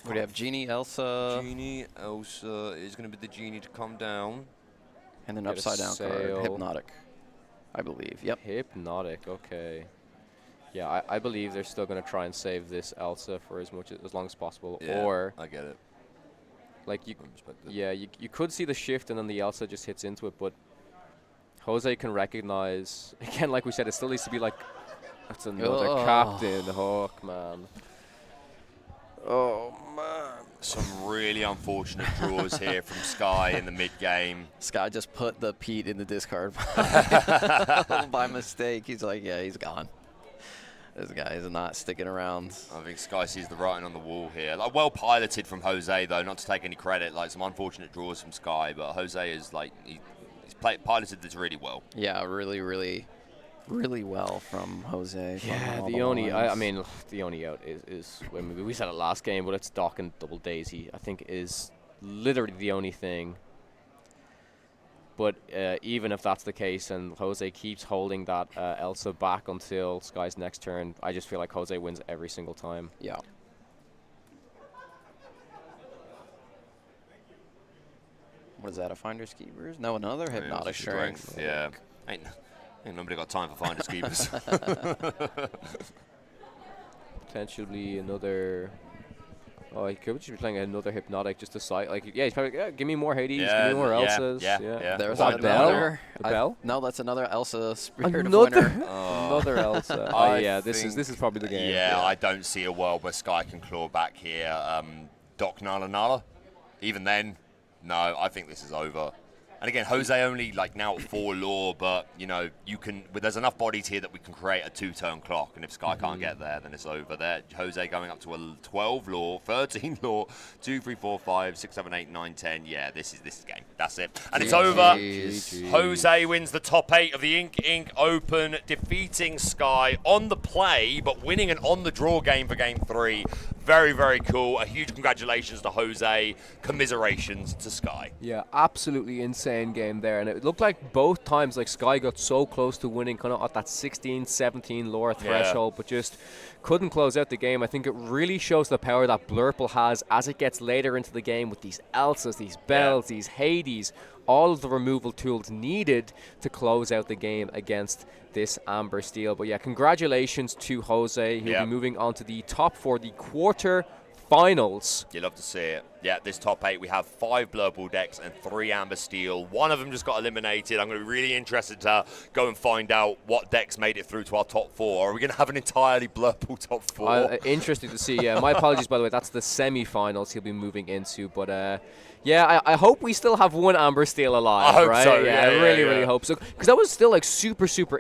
[SPEAKER 5] We have Genie, Elsa.
[SPEAKER 4] Genie, Elsa is going to be the Genie to come down.
[SPEAKER 5] And then
[SPEAKER 3] Get
[SPEAKER 5] upside down
[SPEAKER 3] sail.
[SPEAKER 5] card, Hypnotic, I believe. Yep.
[SPEAKER 3] Hypnotic, okay. Yeah, I believe they're still going to try and save this Elsa for as long as possible.
[SPEAKER 4] Yeah,
[SPEAKER 3] or
[SPEAKER 4] I get it.
[SPEAKER 3] Like you could see the shift and then the Elsa just hits into it, but Jose can recognize, again, like we said, it still needs to be like, that's another Captain Hook, man. Oh, man.
[SPEAKER 4] Some really unfortunate draws here from Sky in the mid-game.
[SPEAKER 5] Sky just put the Pete in the discard by mistake. He's like, yeah, he's gone. This guy is not sticking around.
[SPEAKER 4] I think Sky sees the writing on the wall here. Like, well piloted from Jose, though, not to take any credit. Like, some unfortunate draws from Sky, but Jose is like he's piloted this really well.
[SPEAKER 5] Yeah, really well from Jose.
[SPEAKER 3] Yeah, the only out is when we said it last game, but it's Doc and Double Daisy. I think is literally the only thing. But even if that's the case and Jose keeps holding that Elsa back until Sky's next turn, I just feel like Jose wins every single time.
[SPEAKER 5] Yeah. What is that, a Finder's Keepers? No, another Hypnotic Strength.
[SPEAKER 4] Yeah. Ain't nobody got time for Finder's Keepers.
[SPEAKER 3] Potentially another... Oh, he could just be playing another Hypnotic just to side. Like, yeah, he's probably, give me more Hades, give me more Elsas.
[SPEAKER 4] Yeah.
[SPEAKER 5] There's
[SPEAKER 3] What,
[SPEAKER 5] another.
[SPEAKER 3] The Bell?
[SPEAKER 5] No, that's another Elsa Spirit of Winter.
[SPEAKER 3] Another Elsa. Oh, yeah, this is probably the game.
[SPEAKER 4] Yeah, I don't see a world where Sky can claw back here. Doc Nala Nala. Even then, no, I think this is over. And again, Jose only like now at 4 lore, but you know you can. There's enough bodies here that we can create a 2-turn clock, and if Sky can't get there, then it's over. There, Jose going up to a 12 lore, 13 lore, 2, 3, 4, 5, 6, 7, 8, 9, 10. Yeah, this is game. That's it, and it's over. Jose wins the top 8 of the Ink Open, defeating Sky on the play, but winning an on the draw game for Game 3. Very, very cool. A huge congratulations to Jose. Commiserations to Sky.
[SPEAKER 3] Yeah, absolutely insane game there. And it looked like both times like Sky got so close to winning kind of at that 16, 17 lore threshold, but just couldn't close out the game. I think it really shows the power that Blurple has as it gets later into the game with these Elsas, these Bells, these Hades, all of the removal tools needed to close out the game against this Amber Steel. But yeah, congratulations to Jose. He'll be moving on to the top 4, the quarter finals.
[SPEAKER 4] You love to see it. Yeah, this top 8, we have 5 Blurple decks and 3 Amber Steel. One of them just got eliminated. I'm going to be really interested to go and find out what decks made it through to our top 4. Are we going to have an entirely Blurple top 4?
[SPEAKER 3] Interesting to see. Yeah, my apologies, by the way. That's the semi-finals he'll be moving into. But yeah, I hope we still have one Amber Steel alive.
[SPEAKER 4] I hope
[SPEAKER 3] right?
[SPEAKER 4] so.
[SPEAKER 3] Yeah, I really hope so. Because that was still like super skill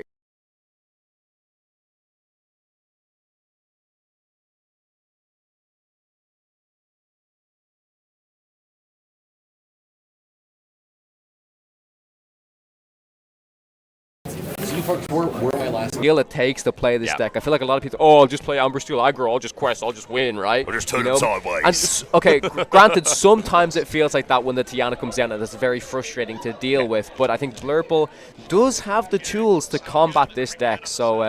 [SPEAKER 3] it takes to play this deck. I feel like a lot of people, I'll just play Amber Steel aggro, I'll just quest, I'll just win, right?
[SPEAKER 4] Or just turn it sideways.
[SPEAKER 3] And, okay, granted, sometimes it feels like that when the Tiana comes down, and it's very frustrating to deal with, but I think Blurple does have the tools to combat this deck. So,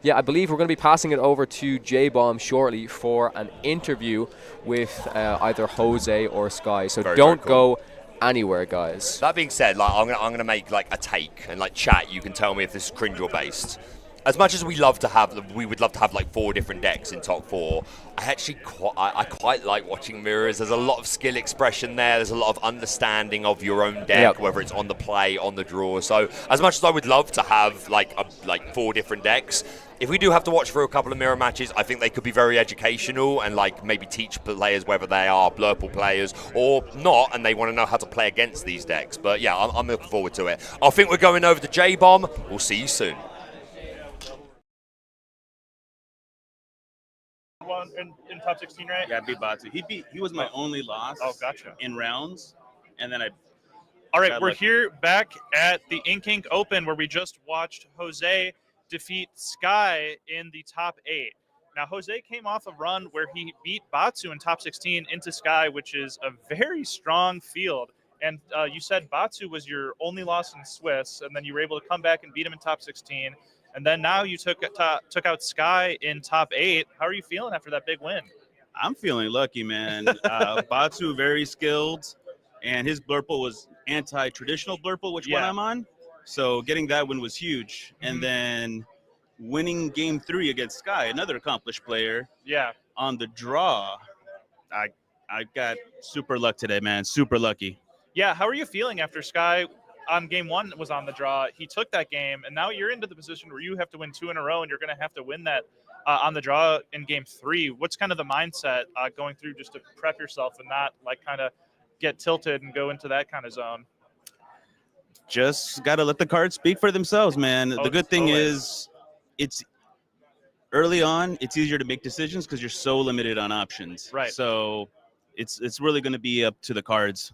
[SPEAKER 3] yeah, I believe we're going to be passing it over to J-Bomb shortly for an interview with either Jose or Sky. So don't go anywhere, guys.
[SPEAKER 4] That being said, like I'm gonna make like a take and like chat. You can tell me if this is cringe or based. As much as we would love to have like 4 different decks in top 4. I actually quite like watching mirrors. There's a lot of skill expression there. There's a lot of understanding of your own deck, whether it's on the play, on the draw. So as much as I would love to have like 4 different decks, if we do have to watch for a couple of mirror matches, I think they could be very educational and like maybe teach players whether they are Blurple players or not, and they want to know how to play against these decks. But yeah, I'm looking forward to it. I think we're going over to J-Bomb. We'll see you soon.
[SPEAKER 1] In top 16, right?
[SPEAKER 6] Yeah, I beat Batu. He was my only loss.
[SPEAKER 1] Oh, gotcha.
[SPEAKER 6] In rounds, and then I.
[SPEAKER 1] All right, we're here back at the Ink Open where we just watched Jose defeat Sky in the top 8. Now, Jose came off a run where he beat Batu in top 16 into Sky, which is a very strong field. And you said Batu was your only loss in Swiss, and then you were able to come back and beat him in top 16. And then now you took out Sky in top 8. How are you feeling after that big win?
[SPEAKER 6] I'm feeling lucky, man. Batu very skilled, and his Blurple was anti-traditional Blurple, which one I'm on. So getting that win was huge. And then winning game 3 against Sky, another accomplished player.
[SPEAKER 1] Yeah.
[SPEAKER 6] On the draw, I got super luck today, man. Super lucky.
[SPEAKER 1] Yeah. How are you feeling after Sky on game 1 was on the draw? He took that game, and now you're into the position where you have to win 2 in a row, and you're going to have to win that on the draw in game 3. What's kind of the mindset going through just to prep yourself and not like kind of get tilted and go into that kind of zone?
[SPEAKER 6] Just got to let the cards speak for themselves, man. The good thing is early on, it's easier to make decisions because you're so limited on options.
[SPEAKER 1] Right.
[SPEAKER 6] So it's really going to be up to the cards.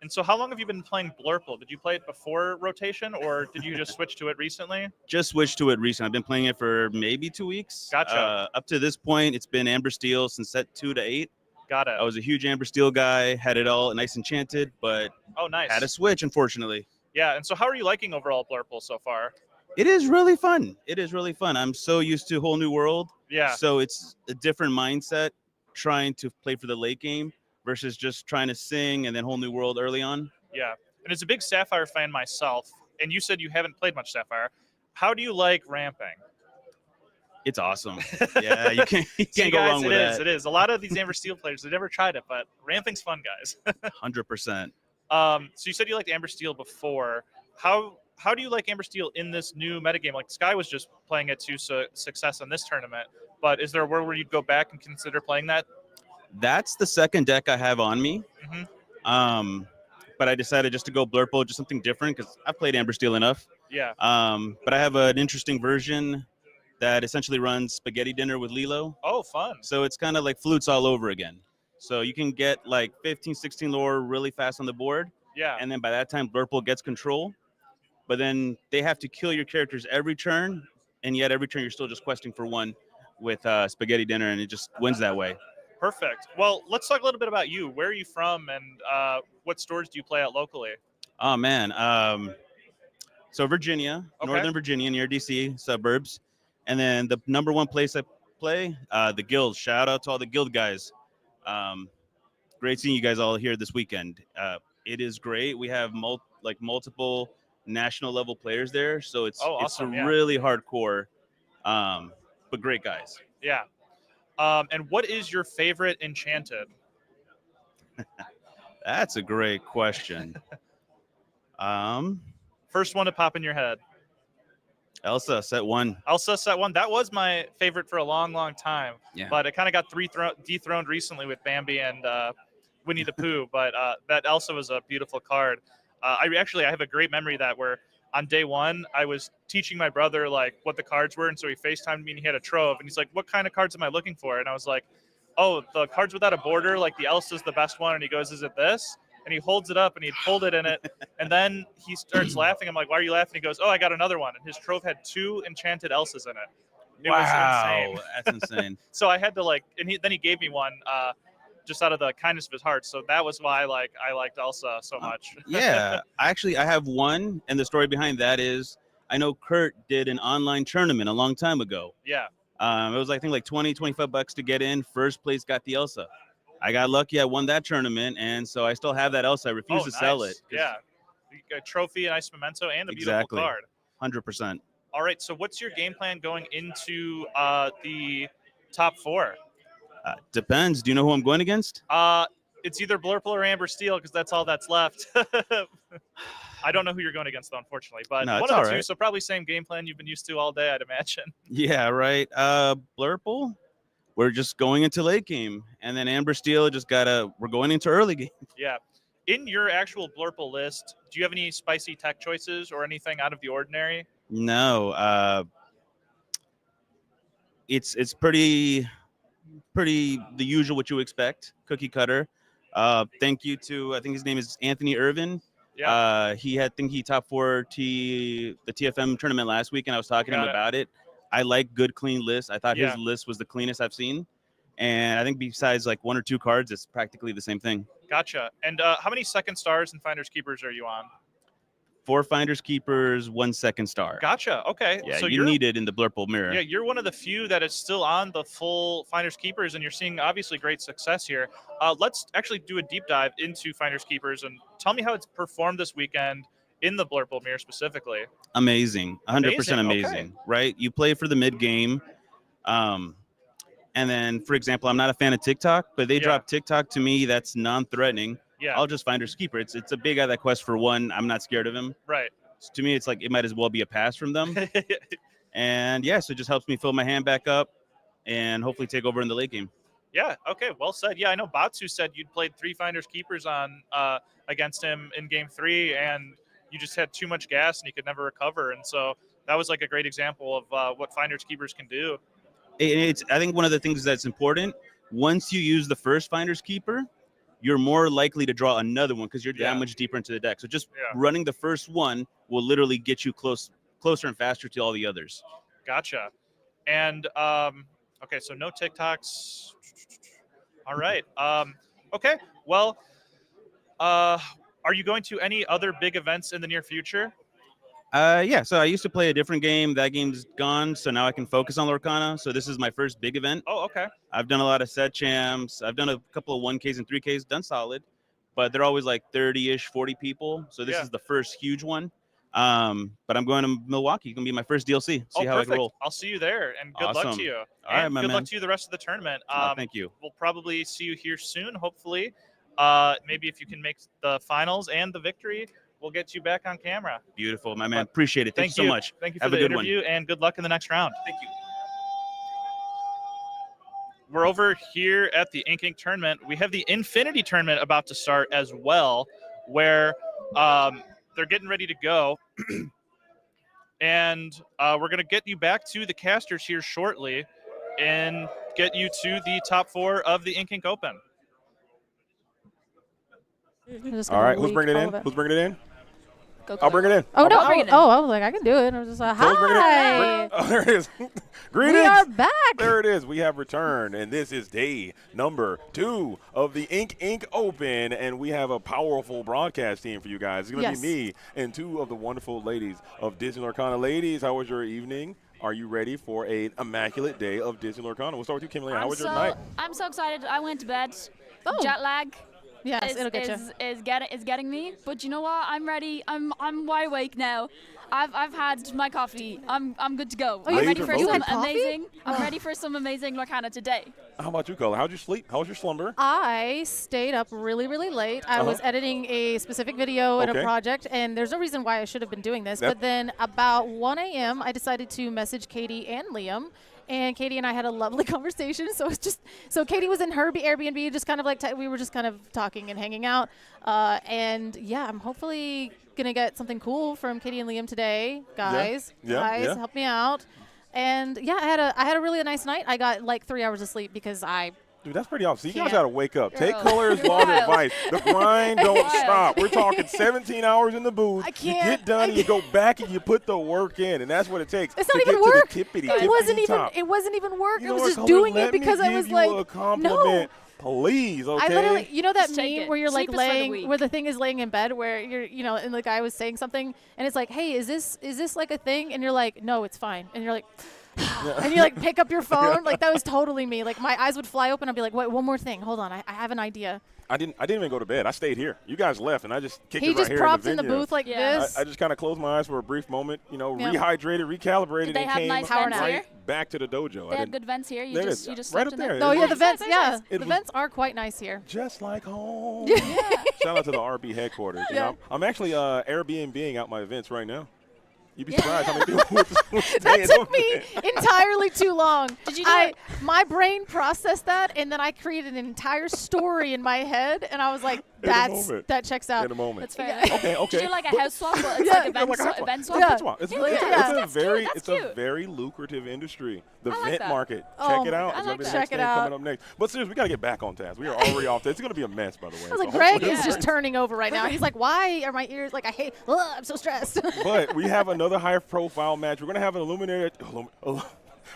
[SPEAKER 1] And so how long have you been playing Blurple? Did you play it before rotation, or did you just switch to it recently?
[SPEAKER 6] Just switched to it recently. I've been playing it for maybe 2 weeks.
[SPEAKER 1] Gotcha.
[SPEAKER 6] Up to this point, it's been Amber Steel since set 2 to 8.
[SPEAKER 1] Got it.
[SPEAKER 6] I was a huge Amber Steel guy, had it all nice enchanted, but
[SPEAKER 1] Oh, nice.
[SPEAKER 6] had a switch, unfortunately.
[SPEAKER 1] Yeah, and so how are you liking overall Blurple so far?
[SPEAKER 6] It is really fun. It is really fun. I'm so used to Whole New World.
[SPEAKER 1] Yeah.
[SPEAKER 6] So it's a different mindset trying to play for the late game versus just trying to sing and then Whole New World early on.
[SPEAKER 1] Yeah. And as a big Sapphire fan myself, and you said you haven't played much Sapphire, how do you like ramping?
[SPEAKER 6] It's awesome. Yeah, you can't
[SPEAKER 1] See,
[SPEAKER 6] go
[SPEAKER 1] guys,
[SPEAKER 6] wrong with that.
[SPEAKER 1] It is. A lot of these Amber Steel players, they've never tried it, but ramping's fun, guys.
[SPEAKER 6] 100%.
[SPEAKER 1] So you said you liked Amber Steel before. How do you like Amber Steel in this new metagame? Like Sky was just playing it to success in this tournament, but is there a world where you'd go back and consider playing that?
[SPEAKER 6] That's the second deck I have on me.
[SPEAKER 1] Mm-hmm.
[SPEAKER 6] But I decided just to go Blurple, just something different because I've played Amber Steel enough.
[SPEAKER 1] Yeah.
[SPEAKER 6] But I have an interesting version that essentially runs Spaghetti Dinner with Lilo.
[SPEAKER 1] Oh, fun.
[SPEAKER 6] So it's kind of like flutes all over again. So you can get like 15, 16 lore really fast on the board.
[SPEAKER 1] Yeah.
[SPEAKER 6] And then by that time, Blurple gets control. But then they have to kill your characters every turn. And yet every turn you're still just questing for one with Spaghetti Dinner. And it just wins that way.
[SPEAKER 1] Perfect. Well, let's talk a little bit about you. Where are you from, and what stores do you play at locally?
[SPEAKER 6] Oh, man. So Virginia,
[SPEAKER 1] Okay.
[SPEAKER 6] Northern Virginia, near D.C., suburbs. And then the number one place I play, the Guild. Shout out to all the Guild guys. Great seeing you guys all here this weekend. It is great. We have multiple national level players there, so it's
[SPEAKER 1] awesome, yeah.
[SPEAKER 6] really hardcore, but great guys.
[SPEAKER 1] Yeah. And what is your favorite enchanted?
[SPEAKER 6] That's a great question.
[SPEAKER 1] First one to pop in your head.
[SPEAKER 6] Elsa, set 1.
[SPEAKER 1] Elsa, set 1. That was my favorite for a long, long time.
[SPEAKER 6] Yeah.
[SPEAKER 1] But it kind of got dethroned recently with Bambi and Winnie the Pooh. But that Elsa was a beautiful card. I have a great memory of that where on day one, I was teaching my brother like what the cards were. And so he FaceTimed me and he had a trove. And he's like, what kind of cards am I looking for? And I was like, oh, the cards without a border, like the Elsa's the best one. And he goes, is it this? And he holds it up and he pulled it in it. And then he starts laughing. I'm like, why are you laughing? He goes, oh, I got another one. And his trove had 2 enchanted Elsas in it. It was insane.
[SPEAKER 6] That's insane.
[SPEAKER 1] So I had to then he gave me one just out of the kindness of his heart. So that was why I liked Elsa so much.
[SPEAKER 6] Yeah, I have one, and the story behind that is I know Kurt did an online tournament a long time ago.
[SPEAKER 1] Yeah.
[SPEAKER 6] It was I think like $20-25 to get in. First place got the Elsa. I got lucky. I won that tournament, and so I still have that Elsa. I refuse to sell it.
[SPEAKER 1] Yeah, a trophy, a nice memento, and a
[SPEAKER 6] Exactly.
[SPEAKER 1] beautiful card.
[SPEAKER 6] 100%.
[SPEAKER 1] All right. So what's your game plan going into the top 4?
[SPEAKER 6] Depends. Do you know who I'm going against?
[SPEAKER 1] It's either Blurple or Amber Steel because that's all that's left. I don't know who you're going against, though, unfortunately. But
[SPEAKER 6] No,
[SPEAKER 1] one
[SPEAKER 6] it's
[SPEAKER 1] of the
[SPEAKER 6] all
[SPEAKER 1] two,
[SPEAKER 6] right.
[SPEAKER 1] so probably same game plan you've been used to all day, I'd imagine.
[SPEAKER 6] Yeah, right. Blurple, we're just going into late game. And then Amber Steel we're going into early game.
[SPEAKER 1] Yeah. In your actual Blurple list, do you have any spicy tech choices or anything out of the ordinary?
[SPEAKER 6] No. It's pretty the usual what you expect. Cookie cutter. Thank you to, I think his name is Anthony Irvin.
[SPEAKER 1] Yeah.
[SPEAKER 6] He top 4 the TFM tournament last week, and I was talking to him about it. I like good, clean lists. I thought his list was the cleanest I've seen. And I think besides like 1 or 2 cards, it's practically the same thing.
[SPEAKER 1] Gotcha. And how many second stars and Finders Keepers are you on?
[SPEAKER 6] 4 Finders Keepers, 1 second star.
[SPEAKER 1] Gotcha. Okay.
[SPEAKER 6] Yeah,
[SPEAKER 1] so
[SPEAKER 6] you need it in the Blurple mirror.
[SPEAKER 1] Yeah, you're one of the few that is still on the full Finders Keepers, and you're seeing obviously great success here. Let's actually do a deep dive into Finders Keepers and tell me how it's performed this weekend in the Blurple mirror specifically.
[SPEAKER 6] Amazing. 100% amazing.
[SPEAKER 1] Okay.
[SPEAKER 6] Right? You play for the mid game. And then, for example, I'm not a fan of TikTok, but they drop TikTok to me that's non-threatening.
[SPEAKER 1] Yeah.
[SPEAKER 6] I'll just Finders Keeper. It's a big guy that quests for 1. I'm not scared of him.
[SPEAKER 1] Right.
[SPEAKER 6] So to me, it's like it might as well be a pass from them. And so it just helps me fill my hand back up and hopefully take over in the late game.
[SPEAKER 1] Yeah. Okay. Well said. Yeah, I know Batsu said you'd played 3 Finders Keepers on against him in game 3, and you just had too much gas and you could never recover. And so that was like a great example of what finders keepers can do.
[SPEAKER 6] I think one of the things that's important, once you use the first finders keeper, you're more likely to draw another one because you're that much deeper into the deck. So just running the first one will literally get you closer and faster to all the others.
[SPEAKER 1] Gotcha. And okay, so no TikToks. All right. Okay. Well, are you going to any other big events in the near future?
[SPEAKER 6] Yeah, so I used to play a different game. That game's gone, so now I can focus on Lorcana. So this is my first big event.
[SPEAKER 1] Oh, okay.
[SPEAKER 6] I've done a lot of set champs. I've done a couple of 1Ks and 3Ks, done solid, but they're always like 30-ish, 40 people. So this is the first huge one. But I'm going to Milwaukee. It's going to be my first DLC. See how I can roll.
[SPEAKER 1] I'll see you there, and good luck to you.
[SPEAKER 6] All right, my
[SPEAKER 1] good
[SPEAKER 6] man.
[SPEAKER 1] luck to you the rest of the tournament.
[SPEAKER 6] Thank you.
[SPEAKER 1] We'll probably see you here soon, hopefully. Maybe if you can make the finals and the victory, we'll get you back on camera.
[SPEAKER 6] Beautiful, my man. Appreciate it. Thank you so much.
[SPEAKER 1] Thank you for
[SPEAKER 6] Have
[SPEAKER 1] the
[SPEAKER 6] a good
[SPEAKER 1] interview, and good luck in the next round.
[SPEAKER 6] Thank you.
[SPEAKER 1] We're over here at the Ink tournament. We have the Infinity tournament about to start as well, where they're getting ready to go. And we're going to get you back to the casters here shortly and get you to the top 4 of the Ink Open.
[SPEAKER 7] All right, who's bringing it in? Who's bringing it in?
[SPEAKER 8] I'll
[SPEAKER 7] bring it in.
[SPEAKER 8] Oh, no.
[SPEAKER 7] Bring it in.
[SPEAKER 8] I was like, I can do it. I was just like, hi.
[SPEAKER 7] Oh, there it is. Greetings.
[SPEAKER 8] We are back.
[SPEAKER 7] There it is. We have returned, and this is day number 2 of the Ink Open, and we have a powerful broadcast team for you guys. It's going to be me and 2 of the wonderful ladies of Disney Lorcana. Ladies, how was your evening? Are you ready for an immaculate day of Disney Lorcana? We'll start with you, Kimberly. How was your night?
[SPEAKER 9] I'm so excited. I went to bed.
[SPEAKER 8] Oh.
[SPEAKER 9] Jet lag.
[SPEAKER 8] Yes, it'll get you.
[SPEAKER 9] Is getting me, but you know what? I'm ready. I'm wide awake now. I've had my coffee. I'm good to go.
[SPEAKER 8] Oh,
[SPEAKER 9] I'm ready for some
[SPEAKER 8] coffee?
[SPEAKER 9] amazing. I'm ready for some amazing Lorcana today.
[SPEAKER 7] How about you, Colin? How'd you sleep? How was your slumber?
[SPEAKER 8] I stayed up really, really late. I was editing a specific video in a project, and there's no reason why I should have been doing this. But then about 1 a.m., I decided to message Katie and Liam. And Katie and I had a lovely conversation. So Katie was in her Airbnb, just kind of like we were just kind of talking and hanging out. And yeah, I'm hopefully gonna get something cool from Katie and Liam today, guys. Guys, help me out. And yeah, I had a really nice night. I got like 3 hours of sleep because
[SPEAKER 7] Dude, that's pretty awesome. You guys got to wake up. Take Color's law of advice. The grind don't stop. We're talking 17 hours in the booth.
[SPEAKER 8] I can't.
[SPEAKER 7] You get done and you go back and you put the work in, and that's what it takes.
[SPEAKER 8] It's not even work. It wasn't even work.
[SPEAKER 7] You
[SPEAKER 8] I
[SPEAKER 7] know
[SPEAKER 8] was
[SPEAKER 7] what,
[SPEAKER 8] just
[SPEAKER 7] Color?
[SPEAKER 8] doing
[SPEAKER 7] Let
[SPEAKER 8] it because
[SPEAKER 7] me
[SPEAKER 8] I was
[SPEAKER 7] give
[SPEAKER 8] like,
[SPEAKER 7] you a compliment. Please, okay?
[SPEAKER 8] I literally, you know that
[SPEAKER 9] Just take
[SPEAKER 8] meme
[SPEAKER 9] it.
[SPEAKER 8] where you're like
[SPEAKER 9] Sleep is for the
[SPEAKER 8] laying,
[SPEAKER 9] weak.
[SPEAKER 8] where the thing is laying in bed, where you're, and the guy was saying something, and it's like, hey, is this like a thing? And you're like, no, it's fine. And you're like, and you like pick up your phone. Like that was totally me. Like my eyes would fly open. I'd be like, wait, one more thing. Hold on, I have an idea.
[SPEAKER 7] I didn't even go to bed. I stayed here. You guys left, and I just kicked
[SPEAKER 8] He
[SPEAKER 7] it right
[SPEAKER 8] just
[SPEAKER 7] here
[SPEAKER 8] propped
[SPEAKER 7] in the venue.
[SPEAKER 8] booth like this.
[SPEAKER 7] I just kind of closed my eyes for a brief moment, rehydrated, recalibrated,
[SPEAKER 9] Did they
[SPEAKER 7] and
[SPEAKER 9] have
[SPEAKER 7] came
[SPEAKER 9] nice vents
[SPEAKER 7] right
[SPEAKER 9] here?
[SPEAKER 7] back to the dojo.
[SPEAKER 9] They had good vents here.
[SPEAKER 7] There it
[SPEAKER 9] You
[SPEAKER 7] is.
[SPEAKER 9] just
[SPEAKER 7] Right
[SPEAKER 9] slept
[SPEAKER 7] up
[SPEAKER 9] in
[SPEAKER 7] there.
[SPEAKER 8] Oh yeah, the vents.
[SPEAKER 9] Nice,
[SPEAKER 8] Yeah,
[SPEAKER 9] nice.
[SPEAKER 8] the vents are quite nice here.
[SPEAKER 7] Just like home.
[SPEAKER 8] Yeah.
[SPEAKER 7] Shout out to the RB headquarters. You know, I'm actually Airbnb-ing out my events right now. You'd be surprised how many people
[SPEAKER 8] That took me entirely too long.
[SPEAKER 9] Did you do
[SPEAKER 8] my brain processed that, and then I created an entire story in my head, and I was like, that checks out.
[SPEAKER 7] In a moment.
[SPEAKER 9] That's fair.
[SPEAKER 7] Okay.
[SPEAKER 9] Did you do like a house swap? But it's like event swap.
[SPEAKER 8] Yeah.
[SPEAKER 7] It's a very lucrative industry. The
[SPEAKER 9] I like
[SPEAKER 7] vent
[SPEAKER 9] that.
[SPEAKER 7] market.
[SPEAKER 8] Oh,
[SPEAKER 7] Check it out.
[SPEAKER 9] I
[SPEAKER 7] It's
[SPEAKER 9] like
[SPEAKER 7] gonna be
[SPEAKER 9] that.
[SPEAKER 7] the next
[SPEAKER 8] Check it
[SPEAKER 7] thing
[SPEAKER 8] out.
[SPEAKER 7] coming up next. But seriously, we got to get back on task. We are already off task. It's going to be a mess, by the way.
[SPEAKER 8] I was like,
[SPEAKER 7] So
[SPEAKER 8] Greg
[SPEAKER 7] hopefully-
[SPEAKER 8] is just turning over right now. He's like, why are my ears like I'm so stressed.
[SPEAKER 7] But we have another high-profile match. We're going to have an Illuminator.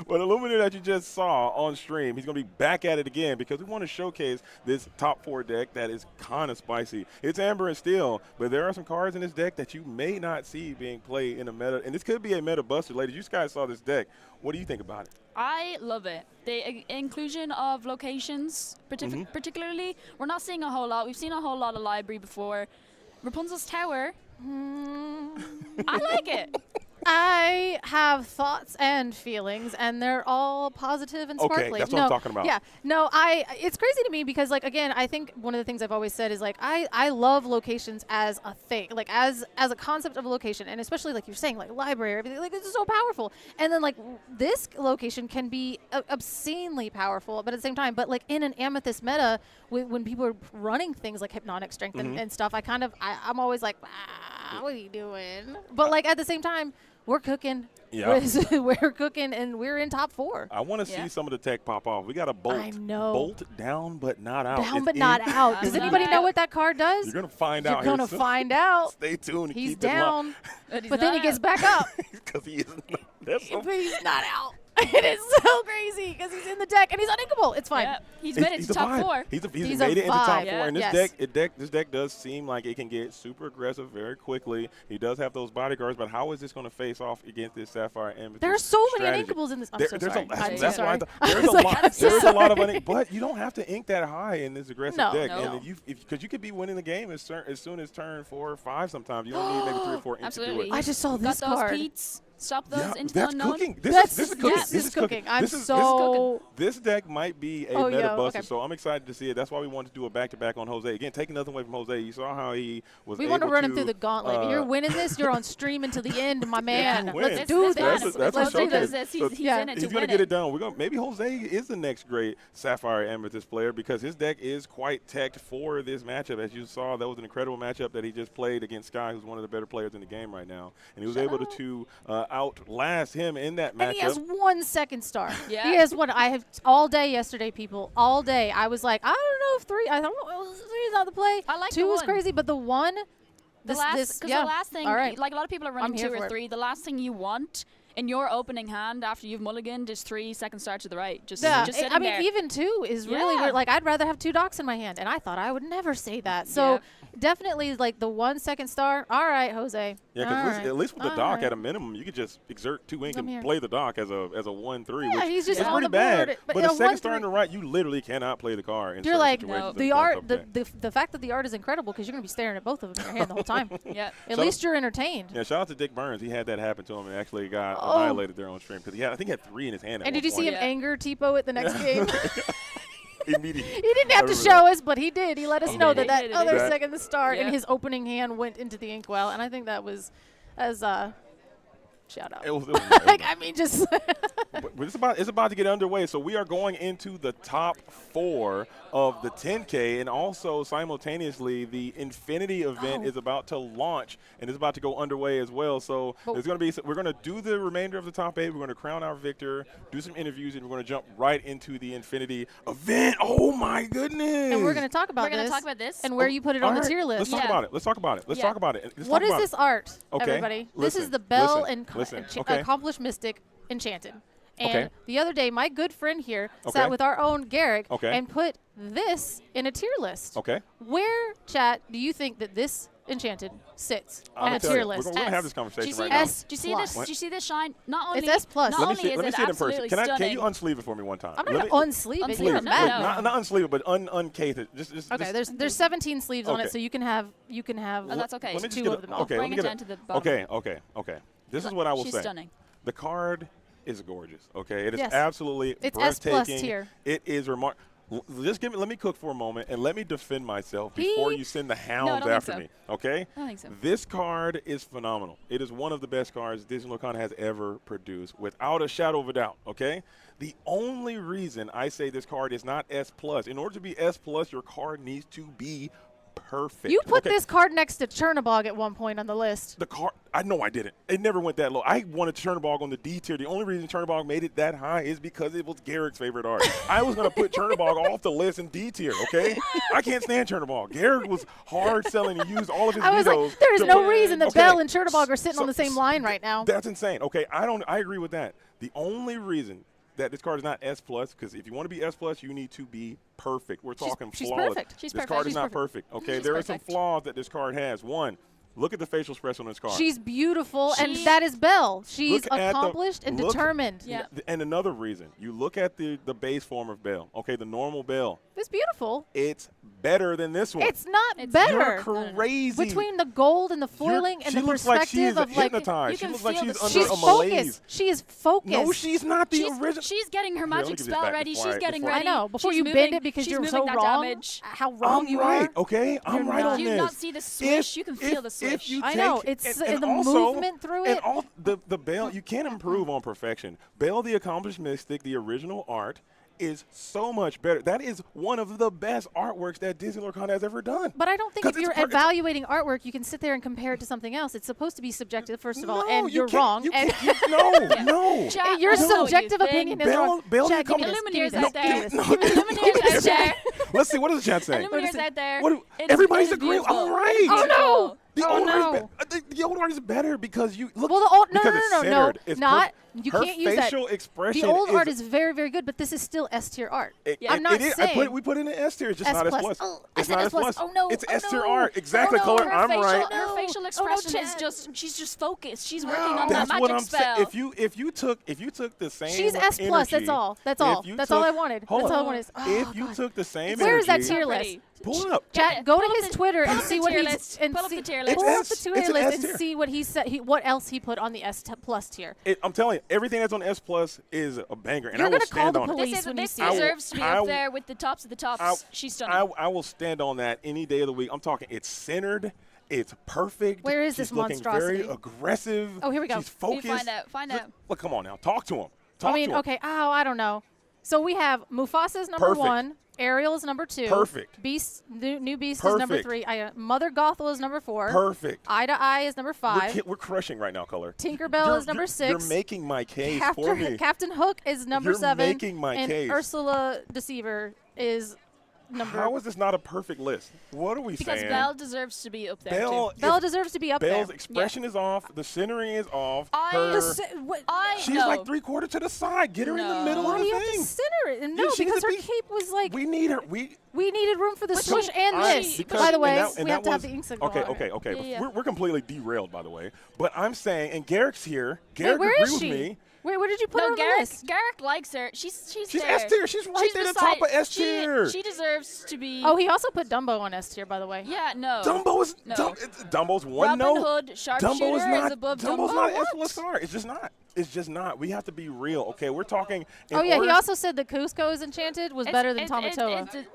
[SPEAKER 7] Well, the Illuminator that you just saw on stream, he's going to be back at it again because we want to showcase this top 4 deck that is kind of spicy. It's Amber and Steel, but there are some cards in this deck that you may not see being played in a meta. And this could be a meta buster. Ladies, you guys saw this deck. What do you think about it?
[SPEAKER 9] I love it. The inclusion of locations, particularly, we're not seeing a whole lot. We've seen a whole lot of library before. Rapunzel's Tower. I like it.
[SPEAKER 8] I have thoughts and feelings, and they're all positive and sparkly.
[SPEAKER 7] Okay, that's what I'm talking about.
[SPEAKER 8] Yeah, no, it's crazy to me because, like, again, I think one of the things I've always said is, like, I love locations as a thing, like, as a concept of a location, and especially, like you're saying, like, library, everything, like, it's so powerful. And then, like, this location can be obscenely powerful, but at the same time, but, like, in an Amethyst meta, when people are running things like Hypnotic Strength and stuff, I'm always like, what are you doing? But, like, at the same time, we're cooking.
[SPEAKER 7] Yeah.
[SPEAKER 8] We're cooking, and we're in top 4.
[SPEAKER 7] I want to see some of the tech pop off. We got a bolt.
[SPEAKER 8] I know.
[SPEAKER 7] Bolt down but not out.
[SPEAKER 8] Down
[SPEAKER 7] It's
[SPEAKER 8] but not out. Does anybody know what that card does?
[SPEAKER 7] You're going to find
[SPEAKER 8] You're
[SPEAKER 7] out.
[SPEAKER 8] You're going to find out.
[SPEAKER 7] Stay tuned.
[SPEAKER 8] He's
[SPEAKER 7] keep
[SPEAKER 8] down,
[SPEAKER 9] But
[SPEAKER 8] but then he gets back up.
[SPEAKER 7] Because he isn't. That's so
[SPEAKER 8] But he's not out. It is so crazy because he's in the deck and he's uninkable. It's fine.
[SPEAKER 9] Yeah. He's made it to top 4.
[SPEAKER 7] He's
[SPEAKER 8] He's
[SPEAKER 7] made
[SPEAKER 8] a
[SPEAKER 7] it into top 4.
[SPEAKER 8] vibe.
[SPEAKER 7] And this deck does seem like it can get super aggressive very quickly. He does have those bodyguards, but how is this going to face off against this Sapphire Amethyst?
[SPEAKER 8] There are so many
[SPEAKER 7] strategy?
[SPEAKER 8] uninkables in this. I'm so
[SPEAKER 7] There's
[SPEAKER 8] sorry.
[SPEAKER 7] that's why there's a lot of uninkables. But you don't have to ink that high in this aggressive deck.
[SPEAKER 9] No.
[SPEAKER 7] And because you could be winning the game as soon as turn 4 or 5 sometimes. You don't need maybe 3 or 4 inks to do
[SPEAKER 9] Absolutely.
[SPEAKER 7] it.
[SPEAKER 8] I just saw this
[SPEAKER 9] Got those
[SPEAKER 8] card.
[SPEAKER 9] Pete's. Stop those into the
[SPEAKER 7] that's
[SPEAKER 9] unknown.
[SPEAKER 7] cooking.
[SPEAKER 8] This
[SPEAKER 7] is cooking.
[SPEAKER 8] This is cooking. I'm
[SPEAKER 7] This is
[SPEAKER 8] so.
[SPEAKER 7] This deck might be a
[SPEAKER 8] Oh,
[SPEAKER 7] meta
[SPEAKER 8] yeah,
[SPEAKER 7] buster,
[SPEAKER 8] okay.
[SPEAKER 7] so I'm excited to see it. That's why we wanted to do a back-to-back on Jose. Again, taking nothing away from Jose. You saw how he was
[SPEAKER 8] We
[SPEAKER 7] able
[SPEAKER 8] want to run
[SPEAKER 7] to
[SPEAKER 8] him through the gauntlet. You're winning this. You're on stream until the end, my man.
[SPEAKER 7] win.
[SPEAKER 8] Let's do
[SPEAKER 9] That's
[SPEAKER 8] this.
[SPEAKER 7] That's
[SPEAKER 8] Let's
[SPEAKER 7] a
[SPEAKER 8] do
[SPEAKER 7] showcase.
[SPEAKER 8] this.
[SPEAKER 9] He's
[SPEAKER 8] Yeah.
[SPEAKER 9] in it
[SPEAKER 7] He's
[SPEAKER 9] to
[SPEAKER 7] going
[SPEAKER 9] win
[SPEAKER 7] to get
[SPEAKER 9] it.
[SPEAKER 7] it done. Maybe Jose is the next great Sapphire Amethyst player because his deck is quite teched for this matchup. As you saw, that was an incredible matchup that he just played against Sky, who's one of the better players in the game right now. And he was able to outlast him in that matchup.
[SPEAKER 8] And he has 1 second star.
[SPEAKER 9] Yeah.
[SPEAKER 8] He has one. I have all day yesterday, people. All day. I was like, I don't know if 3. I don't know. 3 is not the play.
[SPEAKER 9] I like
[SPEAKER 8] 2
[SPEAKER 9] the
[SPEAKER 8] was
[SPEAKER 9] 1.
[SPEAKER 8] crazy, but the 1.
[SPEAKER 9] The last thing,
[SPEAKER 8] All right.
[SPEAKER 9] like a lot of people are running
[SPEAKER 8] here
[SPEAKER 9] 2
[SPEAKER 8] for
[SPEAKER 9] or
[SPEAKER 8] it.
[SPEAKER 9] 3. The last thing you want in your opening hand after you've mulliganed is 3 second star to the right. Just sitting
[SPEAKER 8] I mean,
[SPEAKER 9] there.
[SPEAKER 8] even 2 is really weird. Like, I'd rather have 2 docks in my hand, and I thought I would never say that. So definitely, like, the 1 second star. All right, Jose.
[SPEAKER 7] Yeah, because at least with the
[SPEAKER 8] All
[SPEAKER 7] dock,
[SPEAKER 8] right.
[SPEAKER 7] at a minimum, you could just exert 2 ink
[SPEAKER 8] Come here.
[SPEAKER 7] and play the dock as a 1/3,
[SPEAKER 8] Yeah,
[SPEAKER 7] which
[SPEAKER 8] he's just
[SPEAKER 7] is
[SPEAKER 8] on
[SPEAKER 7] pretty
[SPEAKER 8] the
[SPEAKER 7] bad.
[SPEAKER 8] board,
[SPEAKER 7] But
[SPEAKER 8] but
[SPEAKER 7] the
[SPEAKER 8] a
[SPEAKER 7] second star
[SPEAKER 8] 1/3
[SPEAKER 7] on the right, you literally cannot play the card in
[SPEAKER 8] You're
[SPEAKER 7] certain
[SPEAKER 8] like,
[SPEAKER 7] situations.
[SPEAKER 8] the
[SPEAKER 7] in a
[SPEAKER 8] art,
[SPEAKER 7] tough
[SPEAKER 8] the,
[SPEAKER 7] deck.
[SPEAKER 8] the fact that the art is incredible because you're going to be staring at both of them in your hand the whole time.
[SPEAKER 9] Yeah.
[SPEAKER 8] At least you're entertained.
[SPEAKER 7] Yeah, shout out to Dick Burns. He had that happen to him and actually got
[SPEAKER 8] Oh.
[SPEAKER 7] annihilated there on stream because I think he had 3 in his hand.
[SPEAKER 8] And did you see him anger Tipo at the next game?
[SPEAKER 7] Immediately.
[SPEAKER 8] He didn't have to show us, but he did. He let us know that
[SPEAKER 9] did.
[SPEAKER 8] other
[SPEAKER 7] That-
[SPEAKER 8] second star in
[SPEAKER 9] Yeah.
[SPEAKER 8] his opening hand went into the inkwell, and I think that was as shout out.
[SPEAKER 7] It was
[SPEAKER 8] Like, I mean, just
[SPEAKER 7] But it's about to get underway. So we are going into the top 4 of the 10K, and also simultaneously the Infinity event is about to launch and it's about to go underway as well. So there's going to be we're going to do the remainder of the top 8. We're going to crown our victor, do some interviews, and we're going to jump right into the Infinity event. Oh my goodness!
[SPEAKER 8] and we're going to talk about
[SPEAKER 9] We're going
[SPEAKER 8] this.
[SPEAKER 9] to talk about this.
[SPEAKER 8] and where you put it on
[SPEAKER 7] All
[SPEAKER 8] the
[SPEAKER 7] right,
[SPEAKER 8] tier list.
[SPEAKER 7] Let's talk about it. Let's talk about it. Let's talk about it. Let's
[SPEAKER 8] What
[SPEAKER 7] talk
[SPEAKER 8] is
[SPEAKER 7] about
[SPEAKER 8] this
[SPEAKER 7] it.
[SPEAKER 8] art,
[SPEAKER 7] Okay,
[SPEAKER 8] everybody? This
[SPEAKER 7] listen,
[SPEAKER 8] is the Bell
[SPEAKER 7] listen,
[SPEAKER 8] and
[SPEAKER 7] listen, okay.
[SPEAKER 8] Accomplished Mystic Enchanted. And
[SPEAKER 7] Okay.
[SPEAKER 8] the other day, my good friend here
[SPEAKER 7] Okay.
[SPEAKER 8] sat with our own Garrick
[SPEAKER 7] Okay.
[SPEAKER 8] and put this in a tier list.
[SPEAKER 7] Okay.
[SPEAKER 8] Where, chat, do you think that this Enchanted sits
[SPEAKER 7] I'm
[SPEAKER 8] on
[SPEAKER 7] gonna
[SPEAKER 8] a
[SPEAKER 7] tell
[SPEAKER 8] tier
[SPEAKER 7] you,
[SPEAKER 8] list?
[SPEAKER 7] We're going to have this
[SPEAKER 9] Do you
[SPEAKER 7] conversation
[SPEAKER 9] see
[SPEAKER 7] right now.
[SPEAKER 8] S+.
[SPEAKER 9] Do you see this?
[SPEAKER 8] Plus.
[SPEAKER 9] Do you see this shine? Not only
[SPEAKER 8] It's S+.
[SPEAKER 9] Not
[SPEAKER 7] Let me
[SPEAKER 9] only
[SPEAKER 7] see,
[SPEAKER 9] is
[SPEAKER 7] let me
[SPEAKER 9] it
[SPEAKER 7] see it in person.
[SPEAKER 9] absolutely
[SPEAKER 7] Can
[SPEAKER 9] stunning.
[SPEAKER 7] you unsleeve it for me one time?
[SPEAKER 8] I'm
[SPEAKER 7] Let
[SPEAKER 8] not
[SPEAKER 7] me-
[SPEAKER 8] going to unsleeve it.
[SPEAKER 9] Unsleeve
[SPEAKER 8] You're
[SPEAKER 9] it.
[SPEAKER 8] mad.
[SPEAKER 9] No.
[SPEAKER 7] Not unsleeve it, but uncase it. Just
[SPEAKER 8] Okay, there's 17 sleeves on
[SPEAKER 7] Okay.
[SPEAKER 8] it, so you can have
[SPEAKER 9] Oh, that's okay.
[SPEAKER 7] Let me just
[SPEAKER 8] two
[SPEAKER 7] get
[SPEAKER 8] of them.
[SPEAKER 7] Okay,
[SPEAKER 9] Bring
[SPEAKER 7] let me
[SPEAKER 9] it
[SPEAKER 7] get
[SPEAKER 9] down to the bottom.
[SPEAKER 7] Okay. This is what I will
[SPEAKER 9] She's
[SPEAKER 7] say.
[SPEAKER 9] stunning.
[SPEAKER 7] The card is gorgeous. Okay, it is
[SPEAKER 8] Yes.
[SPEAKER 7] absolutely
[SPEAKER 8] It's S+
[SPEAKER 7] breathtaking.
[SPEAKER 8] tier.
[SPEAKER 7] It is remarkable. Let me cook for a moment and let me defend myself before you send the hounds
[SPEAKER 9] don't think
[SPEAKER 7] after
[SPEAKER 9] so.
[SPEAKER 7] me. Okay?
[SPEAKER 9] I don't think so.
[SPEAKER 7] This card is phenomenal. It is one of the best cards Disney Lorcana has ever produced, without a shadow of a doubt. Okay? The only reason I say this card is not S+, in order to be S+, your card needs to be perfect.
[SPEAKER 8] You put
[SPEAKER 7] Okay?
[SPEAKER 8] this card next to Chernobog at one point on the list.
[SPEAKER 7] The card, I know I didn't. It never went that low. I wanted Chernobog on the D tier. The only reason Chernobog made it that high is because it was Garrick's favorite art. I was going to put Chernobog off the list in D tier, okay? I can't stand Chernobog. Garrick was hard selling and used all of his
[SPEAKER 8] I was
[SPEAKER 7] vetoes.
[SPEAKER 8] like, there's
[SPEAKER 7] to
[SPEAKER 8] no
[SPEAKER 7] put-
[SPEAKER 8] reason that
[SPEAKER 7] Okay,
[SPEAKER 8] Bell and Chernobog are sitting
[SPEAKER 7] so-
[SPEAKER 8] on the same line right now.
[SPEAKER 7] That's insane. Okay, I agree with that. The only reason that this card is not S+, because if you want to be S+, you need to be perfect. We're talking
[SPEAKER 8] she's
[SPEAKER 7] flaws.
[SPEAKER 8] perfect.
[SPEAKER 9] She's
[SPEAKER 7] this
[SPEAKER 9] perfect.
[SPEAKER 7] card
[SPEAKER 9] She's
[SPEAKER 7] is not
[SPEAKER 9] perfect.
[SPEAKER 7] perfect. Okay,
[SPEAKER 9] She's
[SPEAKER 7] there are some
[SPEAKER 9] perfect.
[SPEAKER 7] flaws that this card has. One, look at the facial expression on this card.
[SPEAKER 8] She's beautiful, and
[SPEAKER 9] She-
[SPEAKER 8] that is Belle. She's
[SPEAKER 7] Look at the-
[SPEAKER 8] accomplished and
[SPEAKER 7] look-
[SPEAKER 8] determined.
[SPEAKER 9] Yeah.
[SPEAKER 7] And another reason, you look at the base form of Belle. Okay, the normal Belle.
[SPEAKER 8] It's beautiful.
[SPEAKER 7] It's better than this one.
[SPEAKER 8] It's not
[SPEAKER 9] It's-
[SPEAKER 8] better.
[SPEAKER 7] You're crazy.
[SPEAKER 8] Between the gold and the foiling and
[SPEAKER 7] she
[SPEAKER 8] the
[SPEAKER 7] looks like
[SPEAKER 8] perspective
[SPEAKER 7] she's
[SPEAKER 8] of like
[SPEAKER 7] hypnotized.
[SPEAKER 9] you
[SPEAKER 7] She
[SPEAKER 9] can
[SPEAKER 7] looks like
[SPEAKER 9] feel
[SPEAKER 7] she's
[SPEAKER 9] the-
[SPEAKER 7] under
[SPEAKER 8] she's
[SPEAKER 7] a malaise.
[SPEAKER 8] focused. She is focused.
[SPEAKER 7] No, she's not the original.
[SPEAKER 9] She's getting her
[SPEAKER 7] let me
[SPEAKER 9] magic
[SPEAKER 7] get this
[SPEAKER 9] spell
[SPEAKER 7] back
[SPEAKER 9] ready.
[SPEAKER 7] before
[SPEAKER 9] She's getting
[SPEAKER 7] before
[SPEAKER 9] ready.
[SPEAKER 8] I know. Before
[SPEAKER 9] She's
[SPEAKER 8] you
[SPEAKER 9] moving,
[SPEAKER 8] bend it because
[SPEAKER 9] she's
[SPEAKER 8] you're
[SPEAKER 9] moving
[SPEAKER 8] so
[SPEAKER 9] that
[SPEAKER 8] wrong.
[SPEAKER 9] damage.
[SPEAKER 8] How wrong
[SPEAKER 7] I'm
[SPEAKER 8] you
[SPEAKER 7] right,
[SPEAKER 8] are.
[SPEAKER 7] okay? I'm
[SPEAKER 8] You're
[SPEAKER 7] right
[SPEAKER 8] not.
[SPEAKER 7] on
[SPEAKER 9] Do you
[SPEAKER 7] this.
[SPEAKER 9] not see the swish? You can feel the
[SPEAKER 7] If
[SPEAKER 9] swish.
[SPEAKER 7] you
[SPEAKER 8] I know.
[SPEAKER 7] take-
[SPEAKER 8] It's
[SPEAKER 7] and
[SPEAKER 8] the
[SPEAKER 7] also-
[SPEAKER 8] movement through
[SPEAKER 7] and
[SPEAKER 8] it.
[SPEAKER 7] all the Belle, you can't improve on perfection. Belle the Accomplished Mystic, the original art, is so much better. That is one of the best artworks that Disney Lorcana has ever done.
[SPEAKER 8] But I don't think if you're evaluating artwork, you can sit there and compare it to something else. It's supposed to be subjective, first of all, and you're wrong.
[SPEAKER 7] No.
[SPEAKER 8] Your subjective opinion is wrong.
[SPEAKER 7] Chat,
[SPEAKER 9] Illumineers out there. Illumineers out there.
[SPEAKER 7] Let's see. What does the chat say?
[SPEAKER 9] Illumineers out there.
[SPEAKER 7] Everybody's agreeing. All right.
[SPEAKER 8] Oh, no.
[SPEAKER 7] The old art is better because you look.
[SPEAKER 8] Well, the old
[SPEAKER 7] no.
[SPEAKER 8] It's not. You can't use that.
[SPEAKER 7] Facial expression.
[SPEAKER 8] The old art is very, very good, but this is still S tier art. I'm not saying.
[SPEAKER 7] We put it in S tier. It's just not S plus. It's not S plus.
[SPEAKER 8] Oh no.
[SPEAKER 7] It's S tier art. Exactly, Color. I'm right.
[SPEAKER 9] Her facial expression is she's just focused. She's working on that magic spell.
[SPEAKER 7] If you took the same.
[SPEAKER 8] She's S plus. That's all. That's all I wanted. That's all I wanted.
[SPEAKER 7] If you took the same.
[SPEAKER 8] Where is that tier list?
[SPEAKER 7] Pull it up.
[SPEAKER 8] Chat, go to his Twitter and see what he's
[SPEAKER 9] pull up the tier list.
[SPEAKER 8] Pull up the tier list and see what he said. What else he put on the S plus tier.
[SPEAKER 7] I'm telling you, everything that's on S plus is a banger, and
[SPEAKER 8] You're
[SPEAKER 7] I will
[SPEAKER 8] call
[SPEAKER 7] stand
[SPEAKER 8] the
[SPEAKER 7] on
[SPEAKER 8] police
[SPEAKER 7] it.
[SPEAKER 9] This deserves to be up there with the tops of the tops. She's stunning.
[SPEAKER 7] I will stand on that any day of the week. I'm talking. It's centered. It's perfect.
[SPEAKER 8] Where is
[SPEAKER 7] She's
[SPEAKER 8] this monstrosity?
[SPEAKER 7] Very aggressive.
[SPEAKER 8] Oh, here we go.
[SPEAKER 7] She's focused.
[SPEAKER 9] Find out.
[SPEAKER 7] Look, come on now. Talk to him.
[SPEAKER 8] Okay. Oh, I don't know. So we have Mufasa's number 1. Ariel's number 2.
[SPEAKER 7] Perfect.
[SPEAKER 8] Beast, new Beast is number 3. Mother Gothel is number 4.
[SPEAKER 7] Perfect.
[SPEAKER 8] Eye to Eye is number 5.
[SPEAKER 7] We're crushing right now, Color.
[SPEAKER 8] Tinkerbell is number 6.
[SPEAKER 7] You're making my case for me.
[SPEAKER 8] Captain Hook is number 7.
[SPEAKER 7] You're making my case.
[SPEAKER 8] And Ursula Deceiver is number.
[SPEAKER 7] How is this not a perfect list? What are we
[SPEAKER 9] because
[SPEAKER 7] saying?
[SPEAKER 9] Belle deserves to be up there too.
[SPEAKER 8] Belle deserves to be up there.
[SPEAKER 7] Belle's expression is off. The centering is off. She's like 3/4 to the side. Get her in the middle of the
[SPEAKER 8] thing. Why do you have to center it? No, because her cape was like.
[SPEAKER 7] We need her.
[SPEAKER 8] We needed room for the swoosh and this. By the way, we have to have the ink signal.
[SPEAKER 7] Okay. Yeah. We're completely derailed, by the way. But I'm saying, and Garrick's here.
[SPEAKER 8] Garrick
[SPEAKER 7] agrees with me.
[SPEAKER 8] Wait, where did you put her on the list?
[SPEAKER 9] Garrick likes her. She's there.
[SPEAKER 7] S tier. She's right there at the top of S tier.
[SPEAKER 9] She deserves to be.
[SPEAKER 8] Oh, he also put Dumbo on S tier, by the way.
[SPEAKER 9] Yeah, no.
[SPEAKER 7] Dumbo's one note.
[SPEAKER 9] Robin Hood, Sharpshooter is above Dumbo.
[SPEAKER 7] Dumbo's not an S plus star. It's just not. It's just not. We have to be real. Okay, we're talking.
[SPEAKER 8] He also said that Cusco is Enchanted was better than Tamatoa.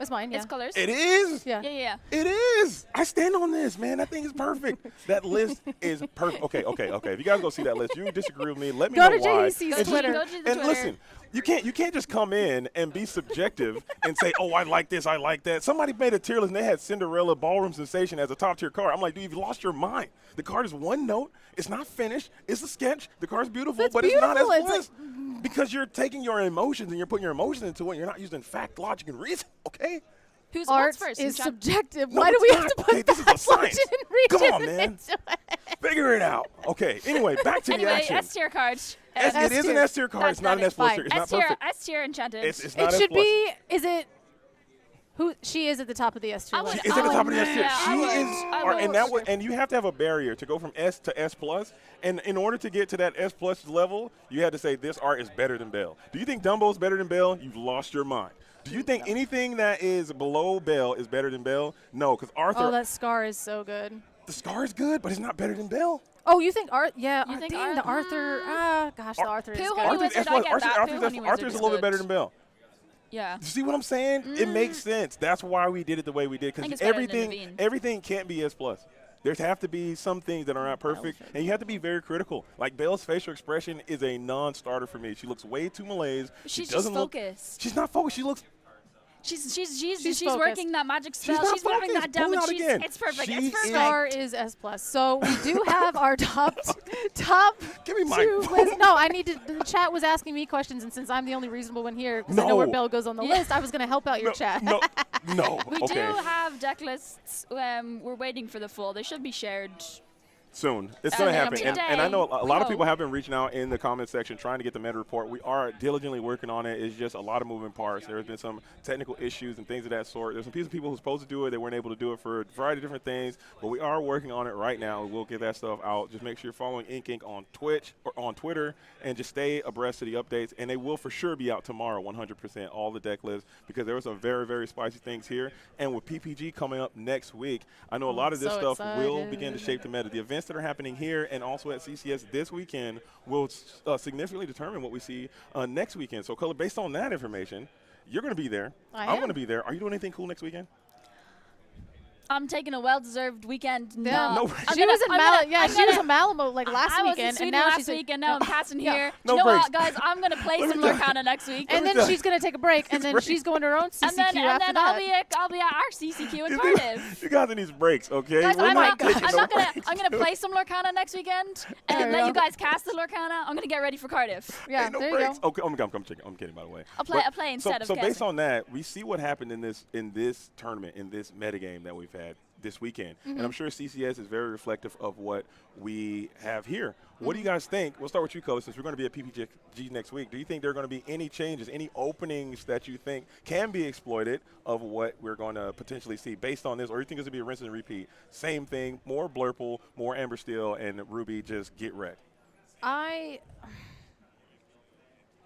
[SPEAKER 8] It's mine, yeah.
[SPEAKER 9] It's colors.
[SPEAKER 7] It is?
[SPEAKER 8] Yeah.
[SPEAKER 7] It is. I stand on this, man. That thing is perfect. That list is perfect. Okay. If you guys go see that list, you disagree with me, let me know why.
[SPEAKER 8] Go to JDC's Twitter.
[SPEAKER 7] And listen, you can't just come in and be subjective and say, oh, I like this, I like that. Somebody made a tier list and they had Cinderella Ballroom Sensation as a top tier card. I'm like, dude, you've lost your mind. The card is one note. It's not finished. It's a sketch. The card's beautiful, but it's not as plus. Because you're taking your emotions and you're putting your emotions into it. You're not using fact, logic, and reason. Okay.
[SPEAKER 9] Who's
[SPEAKER 8] art
[SPEAKER 9] first?
[SPEAKER 8] is subjective.
[SPEAKER 7] No,
[SPEAKER 8] why do we have to put
[SPEAKER 7] this is a science.
[SPEAKER 8] and reason
[SPEAKER 7] Come on, man.
[SPEAKER 8] into it?
[SPEAKER 7] Figure it out. Okay. Anyway, back to the action.
[SPEAKER 9] S tier cards.
[SPEAKER 7] It is an S tier card. It's not an S plus tier. It's not perfect.
[SPEAKER 9] S tier Enchanted.
[SPEAKER 7] It's not
[SPEAKER 8] it
[SPEAKER 7] S
[SPEAKER 8] should
[SPEAKER 7] plus.
[SPEAKER 8] be. Is it? Who she is at the top of the S tier list.
[SPEAKER 7] She is at the top of the S tier.
[SPEAKER 9] Yeah,
[SPEAKER 7] and you have to have a barrier to go from S to S plus. And in order to get to that S plus level, you had to say this art is better than Belle. Do you think Dumbo's better than Belle? You've lost your mind. Do you think anything that is below Belle is better than Belle? No, because Arthur.
[SPEAKER 8] Oh, that scar is so good.
[SPEAKER 7] The scar is good, but it's not better than Belle.
[SPEAKER 8] Oh, you think Arthur? Yeah,
[SPEAKER 9] you think
[SPEAKER 8] the Arthur. Gosh, the Arthur is good.
[SPEAKER 7] Arthur's a little bit better than Belle.
[SPEAKER 9] Yeah.
[SPEAKER 7] You see what I'm saying? It makes sense. That's why we did it the way we did, because everything can't be S plus. There have to be some things that are not perfect, and you have to be very critical. Like Belle's facial expression is a non-starter for me. She looks way too malaise.
[SPEAKER 9] She's just focused.
[SPEAKER 7] She's not focused. She looks.
[SPEAKER 9] She's working that magic spell. She's working that damage. It's perfect. It's perfect.
[SPEAKER 8] Star is S plus. So we do have our top.
[SPEAKER 7] Give me my
[SPEAKER 8] list. No, I need to. The chat was asking me questions, and since I'm the only reasonable one here, because I know where Belle goes on the list, I was going to help out your chat.
[SPEAKER 7] No.
[SPEAKER 9] We do have deck lists. We're waiting for the full. They should be shared
[SPEAKER 7] soon. It's going to happen. And I know a lot of people have been reaching out in the comment section trying to get the meta report. We are diligently working on it. It's just a lot of moving parts. There has been some technical issues and things of that sort. There's some people who are supposed to do it. They weren't able to do it for a variety of different things. But we are working on it right now. We'll get that stuff out. Just make sure you're following Ink on Twitch or on Twitter and just stay abreast of the updates. And they will for sure be out tomorrow, 100%, all the deck lists, because there were some very, very spicy things here. And with PPG coming up next week, I know a lot of this stuff will begin to shape the meta. The events that are happening here and also at CCS this weekend will significantly determine what we see next weekend. So, Color, based on that information, you're going to be there. I'm going to be there. Are you doing anything cool next weekend?
[SPEAKER 9] I'm taking a well-deserved weekend.
[SPEAKER 8] Yeah.
[SPEAKER 7] No,
[SPEAKER 8] she was in Malamo like last
[SPEAKER 9] I was
[SPEAKER 8] weekend,
[SPEAKER 9] in Sweden
[SPEAKER 8] and now
[SPEAKER 9] last
[SPEAKER 8] she's
[SPEAKER 9] week, and now I'm passing here.
[SPEAKER 7] No
[SPEAKER 9] Do you know
[SPEAKER 7] breaks.
[SPEAKER 9] what, guys? I'm gonna play some Lorcana next week,
[SPEAKER 8] and then she's gonna take a break, and then she's going to her own CCQ
[SPEAKER 9] and then
[SPEAKER 8] after that.
[SPEAKER 9] I'll be at our CCQ in Cardiff.
[SPEAKER 7] You guys in these breaks, okay?
[SPEAKER 9] Guys,
[SPEAKER 7] We're not taking no breaks.
[SPEAKER 9] I'm gonna play some Lorcana next weekend and let you guys cast the Lorcana. I'm gonna get ready for Cardiff.
[SPEAKER 8] Yeah,
[SPEAKER 7] No
[SPEAKER 8] there you
[SPEAKER 7] breaks.
[SPEAKER 8] go.
[SPEAKER 7] Okay, I'm kidding, by the way.
[SPEAKER 9] I'll play instead of
[SPEAKER 7] So based
[SPEAKER 9] guessing.
[SPEAKER 7] on that, we see what happened in this tournament, in this metagame that we've had this weekend. And I'm sure CCS is very reflective of what we have here. What do you guys think? We'll start with you, Coach, since we're going to be at PPG next week. Do you think there are going to be any changes, any openings that you think can be exploited of what we're going to potentially see based on this? Or do you think it's going to be a rinse and repeat? Same thing, more Blurple, more Amber Steel, and Ruby just get wrecked?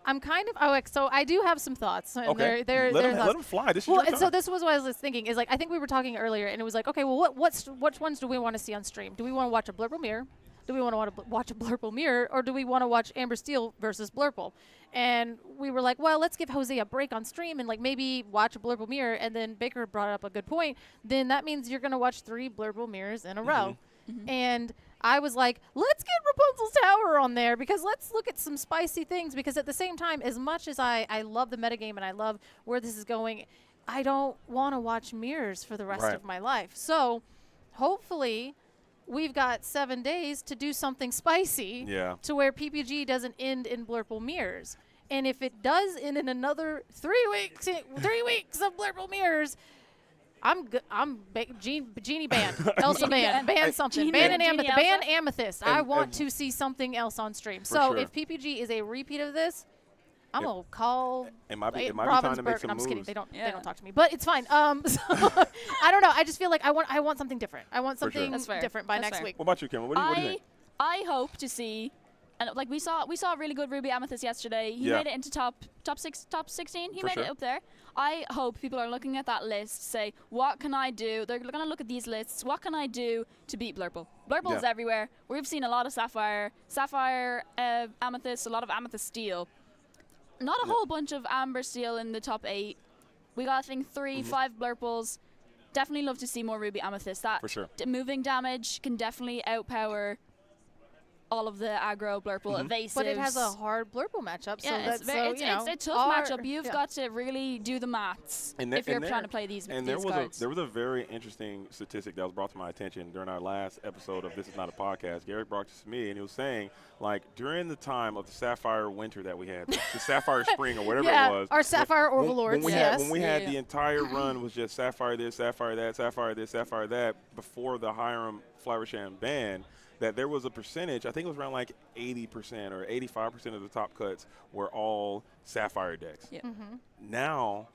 [SPEAKER 8] I'm kind of so I do have some thoughts. And
[SPEAKER 7] Okay,
[SPEAKER 8] they're
[SPEAKER 7] let them fly. This is your
[SPEAKER 8] and
[SPEAKER 7] time.
[SPEAKER 8] so this was what I was thinking is like I think we were talking earlier, and it was like, okay, well, which ones do we want to see on stream? Do we want to watch a Blurple Mirror? Do we want to watch a Blurple Mirror, or do we want to watch Amber Steel versus Blurple? And we were like, well, let's give Jose a break on stream and like maybe watch a Blurple Mirror. And then Baker brought up a good point. Then that means you're gonna watch 3 Blurple Mirrors in a row. And I was like, let's get Rapunzel's Tower on there because let's look at some spicy things. Because at the same time, as much as I love the metagame and I love where this is going, I don't want to watch mirrors for the rest of my life. So hopefully we've got 7 days to do something spicy to where PPG doesn't end in Blurple Mirrors. And if it does end in another 3 weeks, 3 weeks of Blurple Mirrors, Genie ban, Elsa ban something,
[SPEAKER 9] Genie
[SPEAKER 8] ban an
[SPEAKER 9] Genie
[SPEAKER 8] Amethyst,
[SPEAKER 9] Elsa.
[SPEAKER 8] ban Amethyst. I want to see something else on stream. So
[SPEAKER 7] sure.
[SPEAKER 8] if PPG is a repeat of this, I'm gonna call
[SPEAKER 7] It might be time to make
[SPEAKER 8] Ravensburg.
[SPEAKER 7] some
[SPEAKER 8] I'm just kidding.
[SPEAKER 7] moves.
[SPEAKER 8] They don't
[SPEAKER 9] Yeah.
[SPEAKER 8] talk to me, but it's fine. So I don't know. I just feel like I want something different. I want
[SPEAKER 7] For sure.
[SPEAKER 8] something
[SPEAKER 9] That's fair.
[SPEAKER 8] different by
[SPEAKER 9] That's
[SPEAKER 8] next
[SPEAKER 9] fair.
[SPEAKER 8] week.
[SPEAKER 7] What about you, Kim? What do you think?
[SPEAKER 9] I hope to see, and like we saw a really good Ruby Amethyst yesterday. He made it into top 16. He
[SPEAKER 7] For
[SPEAKER 9] made
[SPEAKER 7] sure.
[SPEAKER 9] it up there. I hope people are looking at that list, say, what can I do? They're going to look at these lists. What can I do to beat Blurple? Blurple is everywhere. We've seen a lot of Sapphire, Amethyst, a lot of Amethyst Steel. Not a whole bunch of Amber Steel in the top 8. We got, I think, 5 Blurples. Definitely love to see more Ruby Amethyst. That
[SPEAKER 7] For sure.
[SPEAKER 9] moving damage can definitely outpower all of the aggro Blurple evasives.
[SPEAKER 8] But it has a hard Blurple matchup. So
[SPEAKER 9] yeah,
[SPEAKER 8] that's
[SPEAKER 9] it's a tough matchup. You've got to really do the maths if you're trying to play these cards.
[SPEAKER 7] There was a very interesting statistic that was brought to my attention during our last episode of This Is Not a Podcast. Garrett brought this to me, and he was saying, like, during the time of the Sapphire winter that we had, the Sapphire spring or whatever it was.
[SPEAKER 8] Our Sapphire Overlords,
[SPEAKER 7] when we had the entire run was just Sapphire this, Sapphire that, Sapphire this, Sapphire that, before the Hiram Flowersham ban, that there was a percentage, I think it was around like 80% or 85% of the top cuts were all Sapphire decks.
[SPEAKER 9] Yeah.
[SPEAKER 7] Now,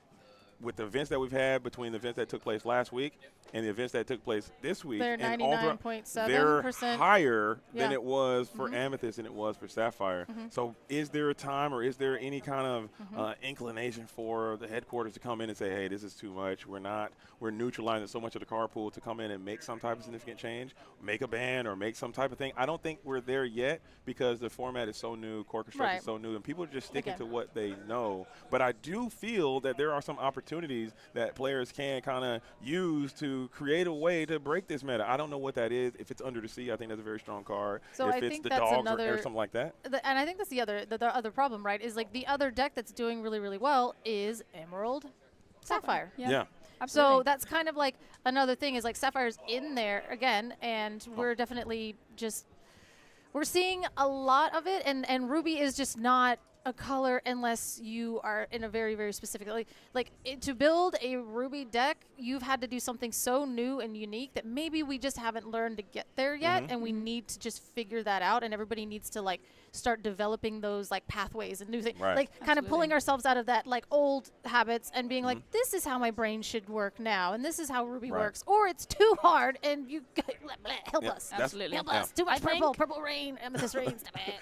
[SPEAKER 7] with the events that we've had between the events that took place last week and the events that took place this week,
[SPEAKER 8] they're
[SPEAKER 7] and all
[SPEAKER 8] 99.7%.
[SPEAKER 7] they're higher than it was for Amethyst and it was for Sapphire. So is there a time or is there any kind of inclination for the headquarters to come in and say, hey, this is too much. We're neutralizing so much of the card pool to come in and make some type of significant change, make a ban or make some type of thing. I don't think we're there yet because the format is so new, core construction is so new, and people are just sticking to what they know. But I do feel that there are some opportunities that players can kind of use to create a way to break this meta. I don't know what that is. If it's Under the Sea, I think that's a very strong card.
[SPEAKER 8] So
[SPEAKER 7] if
[SPEAKER 8] I
[SPEAKER 7] it's
[SPEAKER 8] think
[SPEAKER 7] the
[SPEAKER 8] that's
[SPEAKER 7] dogs
[SPEAKER 8] another,
[SPEAKER 7] or something like that.
[SPEAKER 8] And I think that's the other problem, right? Is like the other deck that's doing really, really well is Emerald Sapphire.
[SPEAKER 7] Yeah.
[SPEAKER 9] Absolutely.
[SPEAKER 8] So that's kind of like another thing is like Sapphire's in there again, and we're definitely we're seeing a lot of it, and Ruby is just not a color unless you are in a very, very specific, to build a Ruby deck, you've had to do something so new and unique that maybe we just haven't learned to get there yet, and we need to just figure that out, and everybody needs to like start developing those like pathways and new things, like kind of pulling ourselves out of that like old habits and being like, this is how my brain should work now, and this is how Ruby works, or it's too hard, and you help us,
[SPEAKER 9] Absolutely.
[SPEAKER 8] help us, too much purple rain, amethyst rain,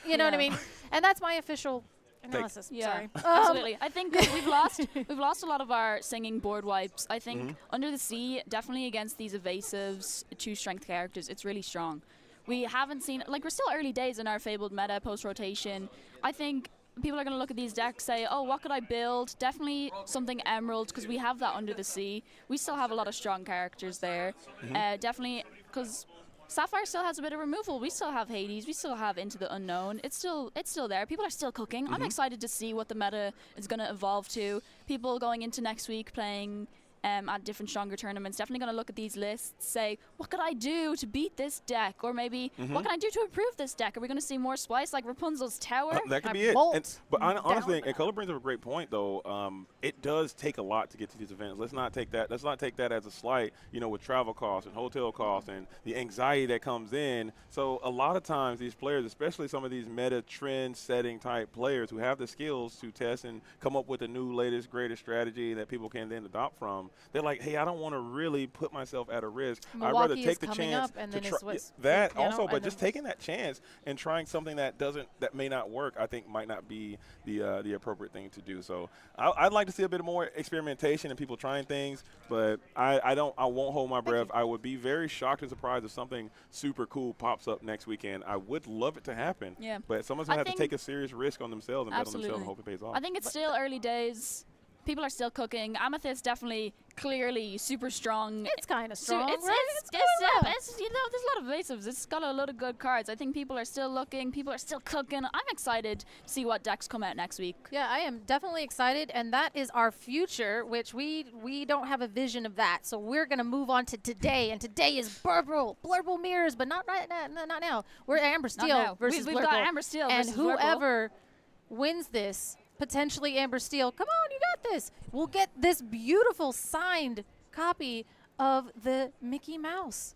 [SPEAKER 8] you know what I mean? And that's my official analysis. Sorry.
[SPEAKER 9] Absolutely. I think we've lost a lot of our singing board wipes. I think Under the Sea, definitely against these evasives, 2-strength characters, it's really strong. We haven't seen, we're still early days in our Fabled meta post-rotation. I think people are going to look at these decks, say, oh, what could I build? Definitely something Emerald, because we have that under the sea. We still have a lot of strong characters there. Definitely, because Sapphire still has a bit of removal. We still have Hades. We still have Into the Unknown. It's still there. People are still cooking. I'm excited to see what the meta is going to evolve to. People going into next week playing at different stronger tournaments, definitely going to look at these lists, say, what could I do to beat this deck? Or maybe, what can I do to improve this deck? Are we going to see more Splice like Rapunzel's Tower?
[SPEAKER 7] That could be it. But honestly, and Color brings up a great point, though. It does take a lot to get to these events. Let's not take that as a slight, with travel costs and hotel costs and the anxiety that comes in. So a lot of times these players, especially some of these meta trend setting type players who have the skills to test and come up with a new, latest, greatest strategy that people can then adopt from, they're like, hey, I don't want to really put myself at a risk. I'd rather take the chance to try that also, but just taking that chance and trying something that may not work, I think might not be the appropriate thing to do. So I'd like to see a bit more experimentation and people trying things, but I won't hold my breath. I would be very shocked and surprised if something super cool pops up next weekend. I would love it to happen, but someone's gonna have to take a serious risk on themselves and bet on themselves and hope it pays off.
[SPEAKER 9] I think it's still early days. People are still cooking. Amethyst definitely, clearly, super strong.
[SPEAKER 8] It's kind of strong,
[SPEAKER 9] it's there's a lot of evasives. It's got a lot of good cards. I think people are still looking. People are still cooking. I'm excited to see what decks come out next week.
[SPEAKER 8] Yeah, I am definitely excited, and that is our future, which we don't have a vision of that. So we're going to move on to today, and today is Blurple Mirrors, but not right now, not now. We're Amber Steel versus
[SPEAKER 9] We've
[SPEAKER 8] Blurple.
[SPEAKER 9] got Amber Steel
[SPEAKER 8] and
[SPEAKER 9] versus
[SPEAKER 8] whoever wins this, potentially Amber Steel, come on, you got this. We'll get this beautiful signed copy of the Mickey Mouse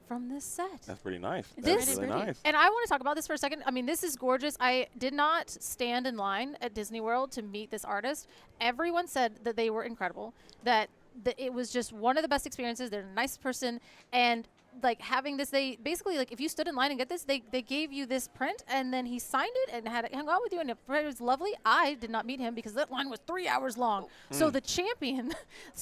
[SPEAKER 8] from this set.
[SPEAKER 7] That's pretty nice.
[SPEAKER 8] That's
[SPEAKER 7] really nice.
[SPEAKER 8] And I want to talk about this for a second. I mean, this is gorgeous. I did not stand in line at Disney World to meet this artist. Everyone said that they were incredible, that it was just one of the best experiences. They're a nice person, and like having this, they basically, like, if you stood in line and get this, they gave you this print, and then he signed it and had it hung out with you, and it was lovely. I did not meet him because that line was 3 hours long. So the champion,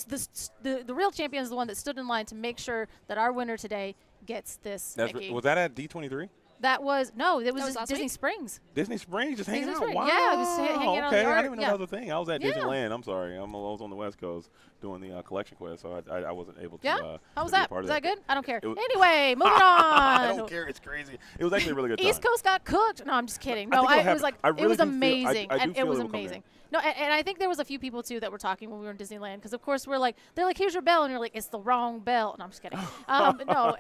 [SPEAKER 8] the real champion is the one that stood in line to make sure that our winner today gets this Mickey.
[SPEAKER 7] Was that at D23?
[SPEAKER 8] That was it was
[SPEAKER 9] last
[SPEAKER 8] Disney
[SPEAKER 9] week?
[SPEAKER 8] Springs.
[SPEAKER 7] Disney Springs, just hanging out.
[SPEAKER 8] Springs.
[SPEAKER 7] Wow.
[SPEAKER 8] Yeah, I was hanging out on the
[SPEAKER 7] I
[SPEAKER 8] art.
[SPEAKER 7] didn't even know that was a thing. I was at
[SPEAKER 8] Yeah.
[SPEAKER 7] Disneyland. I'm sorry. I was on the West Coast doing the collection quest, so I wasn't able to.
[SPEAKER 8] Yeah. How was
[SPEAKER 7] to be a
[SPEAKER 8] that?
[SPEAKER 7] part
[SPEAKER 8] Was
[SPEAKER 7] of
[SPEAKER 8] that good? I don't care.
[SPEAKER 7] was-
[SPEAKER 8] Anyway, moving on.
[SPEAKER 7] I don't care. It's crazy. It was actually a really good time.
[SPEAKER 8] East Coast got cooked. No, I'm just kidding. No,
[SPEAKER 7] think it'll
[SPEAKER 8] it was like
[SPEAKER 7] happen. I
[SPEAKER 8] it was
[SPEAKER 7] really do feel-
[SPEAKER 8] amazing,
[SPEAKER 7] I do
[SPEAKER 8] and it
[SPEAKER 7] feel
[SPEAKER 8] was
[SPEAKER 7] it'll come
[SPEAKER 8] amazing. No, and I think there was a few people too that were talking when we were in Disneyland, because of course they're like, here's your bell, and you're like, it's the wrong bell. No, I'm just kidding. No,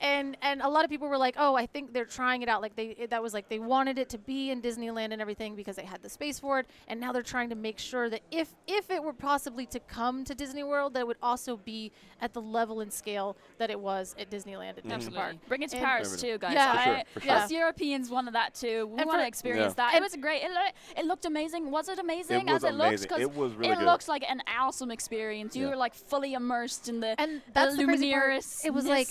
[SPEAKER 8] and a lot of people were like, oh, I think they're trying it out. Like they wanted it to be in Disneyland and everything because they had the space for it, and now they're trying to make sure that if it were possibly to come to Disney World, that it would also be at the level and scale that it was at Disneyland at Disney Park.
[SPEAKER 9] Bring it to
[SPEAKER 8] And-
[SPEAKER 9] Paris too, guys.
[SPEAKER 8] Yeah,
[SPEAKER 7] For sure.
[SPEAKER 9] Us Europeans wanted that too. We want to experience that. It was great. It looked amazing. Was it amazing
[SPEAKER 7] It was
[SPEAKER 9] as it looks?
[SPEAKER 7] amazing.
[SPEAKER 9] Because
[SPEAKER 7] It was really
[SPEAKER 9] it
[SPEAKER 7] good.
[SPEAKER 9] looks like an awesome experience. You were like fully immersed in the
[SPEAKER 8] And that's the crazy part.
[SPEAKER 9] Lumineers.
[SPEAKER 8] It was like,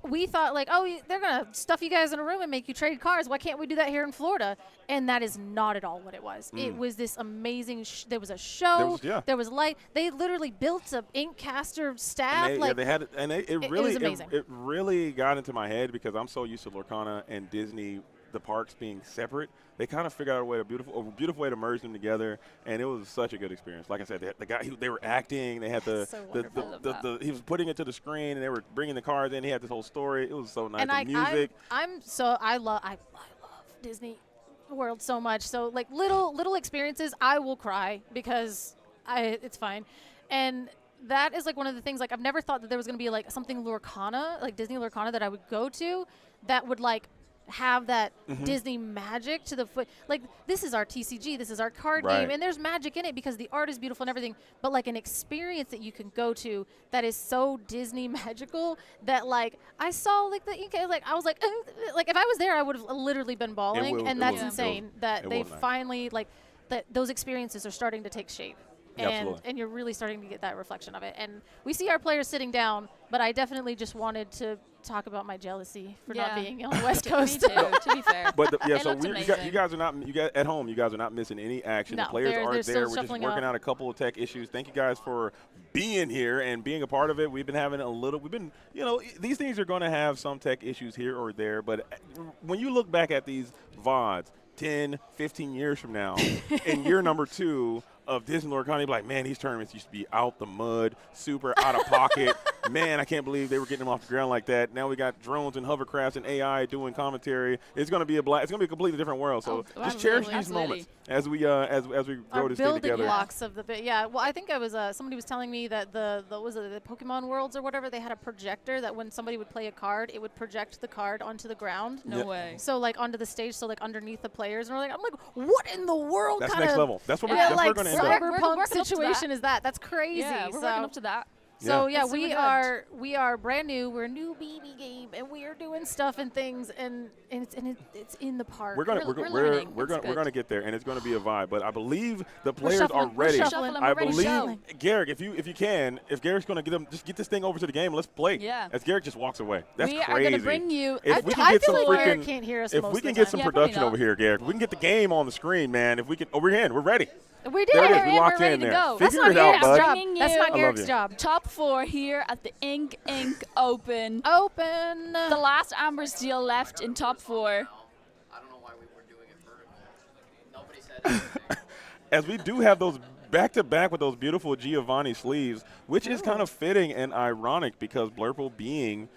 [SPEAKER 8] we thought like, oh, they're going to stuff you guys in a room and make you trade cards. Why can't we do that here in Florida? And that is not at all what it was. It was this amazing, there was a show, there was light. They literally built an ink caster staff.
[SPEAKER 7] And they had, and it
[SPEAKER 8] was amazing.
[SPEAKER 7] It really got into my head because I'm so used to Lorcana and Disney, the parks being separate. They kind of figured out a beautiful way to merge them together, and it was such a good experience. Like I said, the guy, they were acting. They had he was putting it to the screen, and they were bringing the cards in. He had this whole story. It was so nice.
[SPEAKER 8] And
[SPEAKER 7] the music.
[SPEAKER 8] I love Disney World so much. So like little experiences, I will cry because it's fine. And that is like one of the things, like I've never thought that there was going to be like something Lorcana, like Disney Lorcana, that I would go to that would like have that Disney magic to the foot. Like, this is our TCG, this is our card game, and there's magic in it because the art is beautiful and everything, but like an experience that you can go to that is so Disney magical that like I saw like the ink, like I was like if I was there I would have literally been bawling. And that's insane that they finally like that those experiences are starting to take shape. And you're really starting to get that reflection of it. And we see our players sitting down, but I definitely just wanted to talk about my jealousy for not being on the West Coast.
[SPEAKER 9] Me too, to be fair.
[SPEAKER 7] But so you guys are not at home. You guys are not missing any action.
[SPEAKER 8] No,
[SPEAKER 7] the players are there. We're just working
[SPEAKER 8] out
[SPEAKER 7] a couple of tech issues. Thank you guys for being here and being a part of it. We've been these things are going to have some tech issues here or there. But when you look back at these VODs, 10, 15 years from now, in year number 2 of Disney Lorcana, be like, man, these tournaments used to be out the mud, super out of pocket. Man, I can't believe they were getting them off the ground like that. Now we got drones and hovercrafts and AI doing commentary. It's going to be it's going to be a completely different world. So just cherish these moments as we grow this thing together.
[SPEAKER 8] Building blocks of the yeah. Well, I think I was somebody was telling me that the Pokemon Worlds or whatever, they had a projector that when somebody would play a card, it would project the card onto the ground.
[SPEAKER 9] No way.
[SPEAKER 8] So like onto the stage, so like underneath the players, and I'm like, what in the world?
[SPEAKER 7] That's
[SPEAKER 8] kind
[SPEAKER 7] next
[SPEAKER 8] of,
[SPEAKER 7] level. That's what
[SPEAKER 8] yeah,
[SPEAKER 7] we're
[SPEAKER 8] like
[SPEAKER 7] going to end up.
[SPEAKER 8] cyberpunk situation is that? That's crazy.
[SPEAKER 9] Yeah, we're working up to that.
[SPEAKER 8] So
[SPEAKER 7] Yeah.
[SPEAKER 8] we are brand new. We're a new BB game, and we are doing stuff and things, and it's in the park.
[SPEAKER 7] We're gonna get there, and it's gonna be a vibe. But I believe the players are ready. I believe Garrick, if Garrick's gonna get this thing over to the game, let's play.
[SPEAKER 9] Yeah.
[SPEAKER 7] As Garrick just walks away. That's
[SPEAKER 9] we
[SPEAKER 7] crazy.
[SPEAKER 9] are gonna bring you.
[SPEAKER 7] If we can
[SPEAKER 8] I
[SPEAKER 7] get
[SPEAKER 8] feel
[SPEAKER 7] some
[SPEAKER 8] like Garrick
[SPEAKER 7] freaking,
[SPEAKER 8] can't hear us
[SPEAKER 7] if
[SPEAKER 8] most
[SPEAKER 7] we
[SPEAKER 8] of
[SPEAKER 7] can
[SPEAKER 8] the
[SPEAKER 7] get
[SPEAKER 8] time.
[SPEAKER 7] some
[SPEAKER 9] Yeah,
[SPEAKER 7] production
[SPEAKER 9] probably
[SPEAKER 7] over here, Garrick, we can get the game on the screen, man. If we can, we're in. We're ready.
[SPEAKER 8] We did.
[SPEAKER 7] There it is.
[SPEAKER 9] We're
[SPEAKER 7] We
[SPEAKER 9] in,
[SPEAKER 7] locked
[SPEAKER 9] we're ready
[SPEAKER 7] in
[SPEAKER 9] to
[SPEAKER 7] there.
[SPEAKER 9] go.
[SPEAKER 8] That's
[SPEAKER 7] Figure
[SPEAKER 8] not
[SPEAKER 7] it out,
[SPEAKER 8] Garrick's
[SPEAKER 7] bud.
[SPEAKER 8] job.
[SPEAKER 9] Bringing
[SPEAKER 8] That's
[SPEAKER 9] you-
[SPEAKER 8] not
[SPEAKER 9] I love
[SPEAKER 8] Garrick's
[SPEAKER 7] you.
[SPEAKER 8] job.
[SPEAKER 9] Top 4 here at the Inc. Open.
[SPEAKER 8] Open.
[SPEAKER 9] The last Amber Steel left in top 4.
[SPEAKER 5] I don't know why we were doing it vertical. Nobody said anything.
[SPEAKER 7] As we do have those back-to-back with those beautiful Giovanni sleeves, which is kind of fitting and ironic because Blurple being,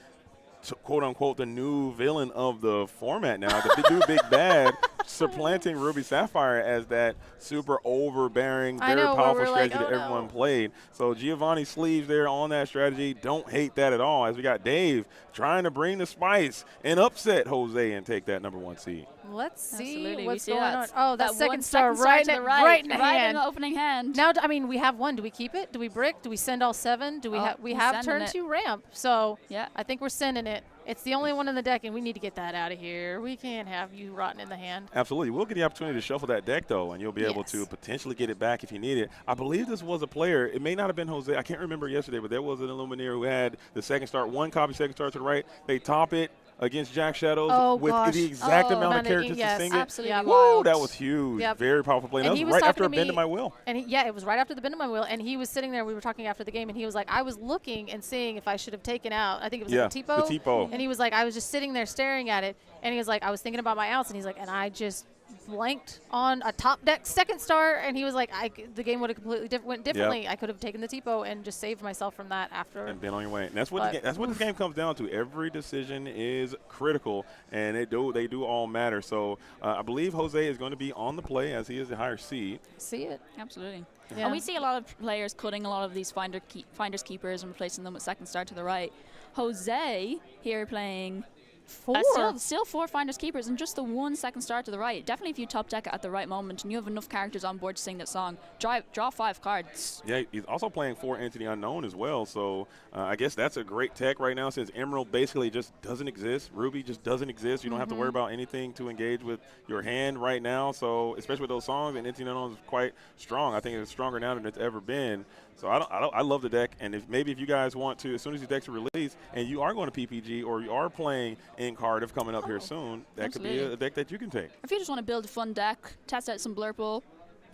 [SPEAKER 7] quote-unquote, the new villain of the format now, the new big bad, supplanting Ruby Sapphire as that super overbearing,
[SPEAKER 8] I
[SPEAKER 7] very
[SPEAKER 8] know, where
[SPEAKER 7] powerful
[SPEAKER 8] we're like,
[SPEAKER 7] strategy that
[SPEAKER 8] oh,
[SPEAKER 7] everyone
[SPEAKER 8] no.
[SPEAKER 7] played. So Giovanni sleeves there on that strategy. Don't hate that at all, as we got Dave trying to bring the spice and upset Jose and take that number 1 seed.
[SPEAKER 8] Let's see
[SPEAKER 9] Absolutely,
[SPEAKER 8] what's
[SPEAKER 9] we see
[SPEAKER 8] going
[SPEAKER 9] that.
[SPEAKER 8] on. Oh, that
[SPEAKER 9] one
[SPEAKER 8] second star
[SPEAKER 9] to
[SPEAKER 8] right
[SPEAKER 9] the
[SPEAKER 8] in
[SPEAKER 9] right
[SPEAKER 8] in the
[SPEAKER 9] in
[SPEAKER 8] hand.
[SPEAKER 9] the opening hand.
[SPEAKER 8] Now, I mean, we have one. Do we keep it? Do we brick? Do we send all 7? Do we
[SPEAKER 9] Oh,
[SPEAKER 8] have? We
[SPEAKER 9] we're
[SPEAKER 8] have
[SPEAKER 9] sending
[SPEAKER 8] turn
[SPEAKER 9] it.
[SPEAKER 8] 2 ramp. So
[SPEAKER 9] Yeah.
[SPEAKER 8] I think we're sending it. It's the only one in the deck, and we need to get that out of here. We can't have you rotten in the hand.
[SPEAKER 7] Absolutely. We'll get the opportunity to shuffle that deck, though, and you'll be able to potentially get it back if you need it. I believe this was a player. It may not have been Jose. I can't remember yesterday, but there was an Illuminator who had the second star, 1 copy, second star to the right. They top it against Jack Shadows with the exact amount of characters to sing it.
[SPEAKER 9] Absolutely
[SPEAKER 8] Yep.
[SPEAKER 7] Woo,
[SPEAKER 9] wild.
[SPEAKER 7] that was huge.
[SPEAKER 8] Yep.
[SPEAKER 7] Very powerful play. And
[SPEAKER 8] And
[SPEAKER 7] that
[SPEAKER 8] he
[SPEAKER 7] was
[SPEAKER 8] was
[SPEAKER 7] right after a
[SPEAKER 8] talking to
[SPEAKER 7] bend of
[SPEAKER 8] me-
[SPEAKER 7] my will.
[SPEAKER 8] And it was right after the bend of my wheel, and he was sitting there. We were talking after the game, and he was like, I was looking and seeing if I should have taken out. I think it was like a
[SPEAKER 7] the Tipo.
[SPEAKER 8] And he was like, I was just sitting there staring at it, and he was like, I was thinking about my outs, and he's like, and I just blanked on a top deck second star, and he was like, the game would have completely went differently. I could have taken the Tipo and just saved myself from that after.
[SPEAKER 7] And been on your way. And that's what this game comes down to. Every decision is critical, and they do all matter. So I believe Jose is going to be on the play as he is the higher seed.
[SPEAKER 8] See it.
[SPEAKER 9] Absolutely.
[SPEAKER 8] Yeah.
[SPEAKER 9] And we see a lot of players cutting a lot of these finders keepers and replacing them with second star to the right. Jose here playing
[SPEAKER 8] 4.
[SPEAKER 9] still 4 finders keepers and just the 1 second star to the right. Definitely if you top deck it at the right moment and you have enough characters on board to sing that song, draw 5 cards.
[SPEAKER 7] Yeah, he's also playing 4 Entity Unknown as well. So I guess that's a great tech right now since Emerald basically just doesn't exist. Ruby just doesn't exist. You don't have to worry about anything to engage with your hand right now. So especially with those songs, and Entity Unknown is quite strong. I think it's stronger now than it's ever been. So I love the deck, and if you guys want to, as soon as these decks are released, and you are going to PPG or you are playing in Cardiff coming up here soon, that
[SPEAKER 9] absolutely.
[SPEAKER 7] could be a deck that you can take.
[SPEAKER 9] If you just want to build a fun deck, test out some Blurple,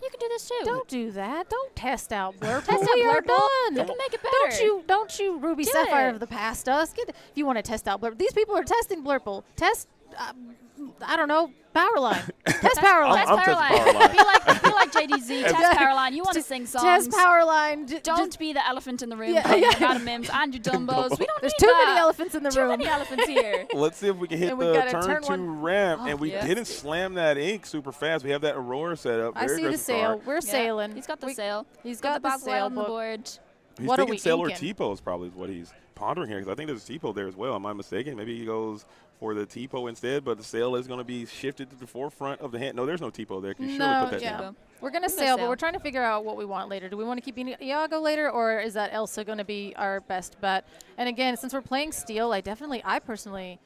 [SPEAKER 9] you can do this too.
[SPEAKER 8] Don't do that. Don't test out Blurple.
[SPEAKER 9] Test out
[SPEAKER 8] We are
[SPEAKER 9] Blurple.
[SPEAKER 8] done.
[SPEAKER 9] You can make it better.
[SPEAKER 8] Don't you Ruby
[SPEAKER 9] Do
[SPEAKER 8] Sapphire
[SPEAKER 9] it.
[SPEAKER 8] of the past us. If you want to test out Blurple. These people are testing Blurple. Test, I don't know, Powerline. Test Powerline.
[SPEAKER 9] Test
[SPEAKER 7] I'm testing
[SPEAKER 9] Powerline.
[SPEAKER 7] Powerline.
[SPEAKER 9] Be like JDZ. Test Powerline. You want to sing songs.
[SPEAKER 8] Test Powerline.
[SPEAKER 9] Don't be the elephant in the room.
[SPEAKER 8] Yeah,
[SPEAKER 9] playing
[SPEAKER 8] yeah.
[SPEAKER 9] your Mims and your Dumbos. We don't
[SPEAKER 8] There's
[SPEAKER 9] need
[SPEAKER 8] too
[SPEAKER 9] that.
[SPEAKER 8] many elephants in the
[SPEAKER 9] Too
[SPEAKER 8] room.
[SPEAKER 9] many elephants here.
[SPEAKER 7] Let's see if we can hit
[SPEAKER 8] And we
[SPEAKER 7] the
[SPEAKER 8] gotta
[SPEAKER 7] turn
[SPEAKER 8] turn
[SPEAKER 7] 2
[SPEAKER 8] one-
[SPEAKER 7] ramp. And we
[SPEAKER 9] yes.
[SPEAKER 7] didn't slam that ink super fast. We have that Aurora set up.
[SPEAKER 8] I
[SPEAKER 7] Very
[SPEAKER 8] see the
[SPEAKER 7] aggressive
[SPEAKER 8] sail.
[SPEAKER 7] card.
[SPEAKER 8] We're sailing.
[SPEAKER 9] He's got the
[SPEAKER 8] We-
[SPEAKER 9] sail.
[SPEAKER 8] He's
[SPEAKER 9] Got
[SPEAKER 8] got
[SPEAKER 9] the
[SPEAKER 8] the
[SPEAKER 9] back
[SPEAKER 8] sail
[SPEAKER 9] on the
[SPEAKER 8] book.
[SPEAKER 9] board.
[SPEAKER 7] He's
[SPEAKER 8] What are
[SPEAKER 7] thinking
[SPEAKER 8] we
[SPEAKER 7] sail or
[SPEAKER 8] inking?
[SPEAKER 7] Tipo is probably what he's pondering here because I think there's a Tipo there as well. Am I mistaken? Maybe he goes for the Tipo instead, but the sail is going to be shifted to the forefront of the hand. No, there's no Tipo there. Can you surely put that
[SPEAKER 8] yeah.
[SPEAKER 7] down?
[SPEAKER 8] We're going to sail, but we're trying to figure out what we want later. Do we want to keep Iago later, or is that Elsa going to be our best bet? And again, since we're playing Steel, I personally,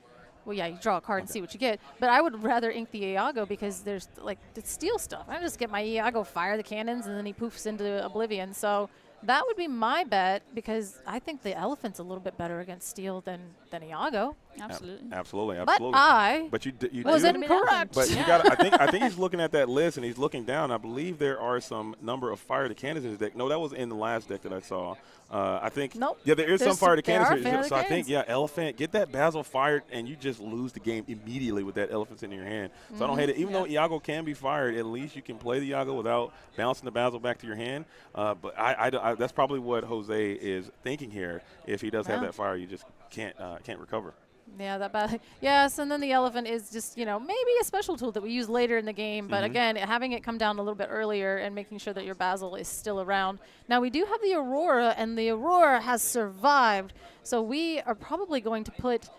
[SPEAKER 8] well, yeah, you draw a card and see what you get, but I would rather ink the Iago because there's, like, the Steel stuff. I just get my Iago, fire the cannons, and then he poofs into oblivion. So that would be my bet because I think the Elephant's a little bit better against Steel than Iago.
[SPEAKER 9] Absolutely.
[SPEAKER 7] Absolutely.
[SPEAKER 8] But
[SPEAKER 7] you
[SPEAKER 8] was
[SPEAKER 7] do,
[SPEAKER 8] incorrect.
[SPEAKER 7] But you got. I think he's looking at that list and he's looking down. I believe there are some number of Fire the Cannons in his deck. No, that was in the last deck that I saw. I think.
[SPEAKER 8] Nope.
[SPEAKER 7] Yeah, there is some Fire the Cannons.
[SPEAKER 8] Fire
[SPEAKER 7] So I think Elephant, get that Basil fired and you just lose the game immediately with that Elephant in your hand. So I don't hate it. Even though Iago can be fired, at least you can play the Iago without bouncing the Basil back to your hand. But I that's probably what Jose is thinking here. If he does have that fire, you just can't recover.
[SPEAKER 8] Yeah, yes, and then the Elephant is just, maybe a special tool that we use later in the game. But again, having it come down a little bit earlier and making sure that your Basil is still around. Now, we do have the Aurora, and the Aurora has survived. So we are probably going to put...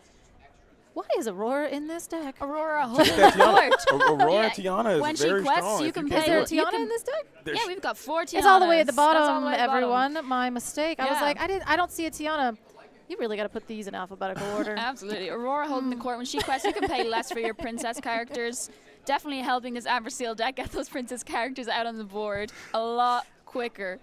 [SPEAKER 8] Why is Aurora in this deck?
[SPEAKER 9] Aurora holding the fort.
[SPEAKER 7] Aurora Tiana is
[SPEAKER 9] when
[SPEAKER 7] very
[SPEAKER 9] she quests,
[SPEAKER 7] strong.
[SPEAKER 9] you can
[SPEAKER 8] Is
[SPEAKER 9] pay.
[SPEAKER 8] there a Tiana in this deck?
[SPEAKER 9] Yeah, we've got 4 Tianas.
[SPEAKER 8] It's all the way at the
[SPEAKER 9] That's all
[SPEAKER 8] bottom,
[SPEAKER 9] the way at the bottom.
[SPEAKER 8] everyone. My mistake. I was like, I don't see a Tiana. You really got to put these in alphabetical order.
[SPEAKER 9] Absolutely. Aurora holding the court. When she quests, you can pay less for your princess characters. Definitely helping this Amber Seal deck get those princess characters out on the board a lot quicker.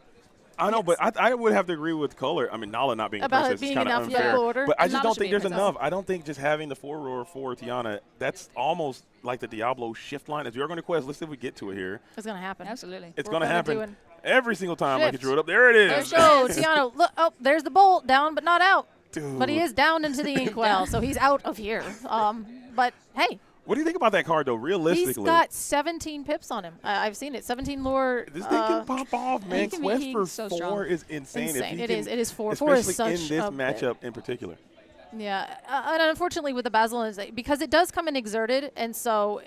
[SPEAKER 7] I know, but I would have to agree with Color. I mean, Nala not being a
[SPEAKER 8] About it
[SPEAKER 7] princess is
[SPEAKER 8] being
[SPEAKER 7] kind
[SPEAKER 8] in
[SPEAKER 7] of unfair.
[SPEAKER 8] alphabetical order.
[SPEAKER 7] But I
[SPEAKER 9] And
[SPEAKER 7] just
[SPEAKER 9] Nala
[SPEAKER 7] don't
[SPEAKER 9] should
[SPEAKER 7] think
[SPEAKER 9] be a
[SPEAKER 7] there's
[SPEAKER 9] princess.
[SPEAKER 7] enough. I don't think just having the 4 Aurora, 4 Tiana, that's almost like the Diablo shift line. If you're going to quest, let's see if we get to it here.
[SPEAKER 8] It's going to happen.
[SPEAKER 9] Absolutely.
[SPEAKER 7] It's
[SPEAKER 8] We're
[SPEAKER 7] going to
[SPEAKER 8] gonna
[SPEAKER 7] happen
[SPEAKER 8] do an
[SPEAKER 7] every single time like you
[SPEAKER 8] shift.
[SPEAKER 7] drew it up. There it
[SPEAKER 8] There
[SPEAKER 7] is.
[SPEAKER 8] you go, Tiana. Look, there's the bolt down, but not out.
[SPEAKER 7] Dude.
[SPEAKER 8] But he is down into the inkwell, so he's out of here. But hey,
[SPEAKER 7] What do you think about that card, though, realistically?
[SPEAKER 8] he's got 17 pips on him. I've seen it. 17 lure.
[SPEAKER 7] This thing can pop off, man.
[SPEAKER 9] can be-
[SPEAKER 7] Quest
[SPEAKER 9] he's
[SPEAKER 7] for
[SPEAKER 9] so
[SPEAKER 7] 4
[SPEAKER 9] strong.
[SPEAKER 7] is insane. If
[SPEAKER 8] Insane.
[SPEAKER 7] he
[SPEAKER 8] It
[SPEAKER 7] can-
[SPEAKER 8] is. It is 4. 4 is
[SPEAKER 7] especially
[SPEAKER 8] such
[SPEAKER 7] in this
[SPEAKER 8] a
[SPEAKER 7] matchup in particular.
[SPEAKER 8] Yeah, and unfortunately with the Basil, because it does come in exerted, and so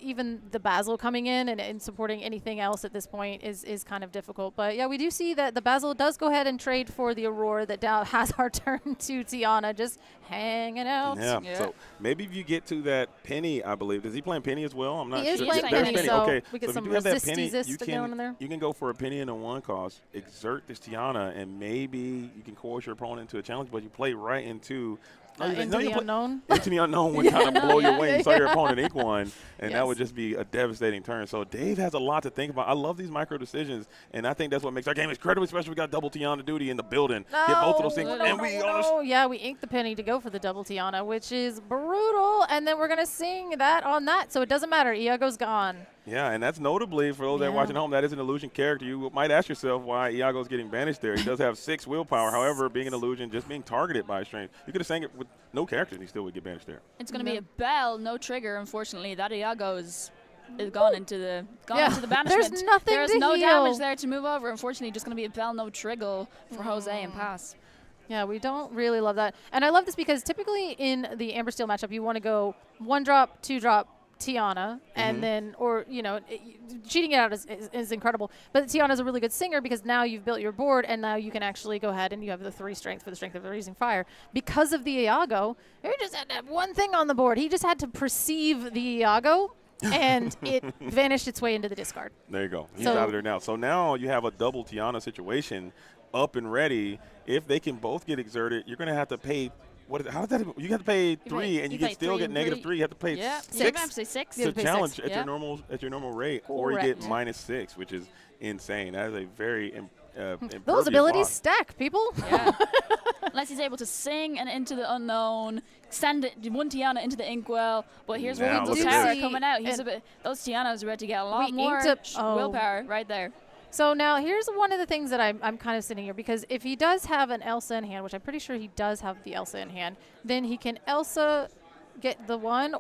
[SPEAKER 8] even the Basil coming in and supporting anything else at this point is kind of difficult. But yeah, we do see that the Basil does go ahead and trade for the Aurora that has our turn to Tiana, just hanging out.
[SPEAKER 7] Yeah. So maybe if you get to that penny, I believe. Is he playing penny as well? I'm not
[SPEAKER 8] He is
[SPEAKER 7] sure.
[SPEAKER 8] playing
[SPEAKER 7] There's
[SPEAKER 8] penny, so
[SPEAKER 7] okay.
[SPEAKER 8] we get
[SPEAKER 7] so if
[SPEAKER 8] some
[SPEAKER 7] you do have that penny,
[SPEAKER 8] resist going in there.
[SPEAKER 7] you can go for a penny and a 1 cost, exert this Tiana, and maybe you can coerce your opponent into a challenge, but you play right into
[SPEAKER 8] Into the unknown.
[SPEAKER 7] Into the unknown would kind of blow your way and saw your opponent ink 1, and that
[SPEAKER 8] Yes.
[SPEAKER 7] would just be a devastating turn. So Dave has a lot to think about. I love these micro decisions, and I think that's what makes our game incredibly special. We got double Tiana duty in the building. Get both of those things, and we
[SPEAKER 8] Oh yeah, we inked the penny to go for the double Tiana, which is brutal, and then we're gonna sing that on that, so it doesn't matter. Iago's gone.
[SPEAKER 7] Yeah, and that's notably, for those that are watching at home, that is an illusion character. You might ask yourself why Iago's getting banished there. He does have 6 willpower. However, being an illusion, just being targeted by a strength, you could have sang it with no characters and he still would get banished there.
[SPEAKER 9] It's going to be a bell, no trigger, unfortunately. That Iago is gone into the banishment.
[SPEAKER 8] There's nothing
[SPEAKER 9] There's
[SPEAKER 8] to
[SPEAKER 9] no
[SPEAKER 8] heal.
[SPEAKER 9] damage there to move over. Unfortunately, just going to be a bell, no trigger for Jose and pass.
[SPEAKER 8] Yeah, we don't really love that. And I love this because typically in the Amber Steel matchup, you want to go 1-drop, 2-drop, Tiana, and then, cheating it out is incredible. But Tiana's a really good singer because now you've built your board, and now you can actually go ahead and you have the 3 strength for the strength of raising fire. Because of the Iago, you just had to have one thing on the board. He just had to perceive the Iago, and it vanished its way into the discard.
[SPEAKER 7] There you go. He's
[SPEAKER 8] So-
[SPEAKER 7] out of there now. So now you have a double Tiana situation up and ready. If they can both get exerted, you're going to have to pay. What is it? How does that? You have to pay 3, and you
[SPEAKER 9] pay
[SPEAKER 7] can still
[SPEAKER 9] 3
[SPEAKER 7] get
[SPEAKER 9] and
[SPEAKER 7] negative
[SPEAKER 9] 3.
[SPEAKER 7] 3. You have to pay
[SPEAKER 9] Yeah,
[SPEAKER 7] 6
[SPEAKER 9] sometimes say 6.
[SPEAKER 8] You
[SPEAKER 7] to
[SPEAKER 8] have to pay
[SPEAKER 7] challenge
[SPEAKER 8] 6.
[SPEAKER 7] at
[SPEAKER 9] Yeah.
[SPEAKER 7] your normal rate, or you get
[SPEAKER 8] Correct.
[SPEAKER 7] -6, which is insane. That is a very
[SPEAKER 8] Those
[SPEAKER 7] impervious
[SPEAKER 8] abilities
[SPEAKER 7] block.
[SPEAKER 8] stack, people.
[SPEAKER 9] Yeah. Unless he's able to sing and into the unknown, send it, 1 Tiana into the inkwell. But here's
[SPEAKER 7] Now
[SPEAKER 9] Rapunzel's
[SPEAKER 7] look at
[SPEAKER 9] Tower
[SPEAKER 8] this.
[SPEAKER 9] coming out. He's
[SPEAKER 8] And
[SPEAKER 9] those Tianas are ready to get a lot
[SPEAKER 8] we
[SPEAKER 9] more
[SPEAKER 8] inked up-
[SPEAKER 9] willpower right there.
[SPEAKER 8] So now here's one of the things that I'm kind of sitting here, because if he does have an Elsa in hand, which I'm pretty sure he does have the Elsa in hand, then he can Elsa get the 1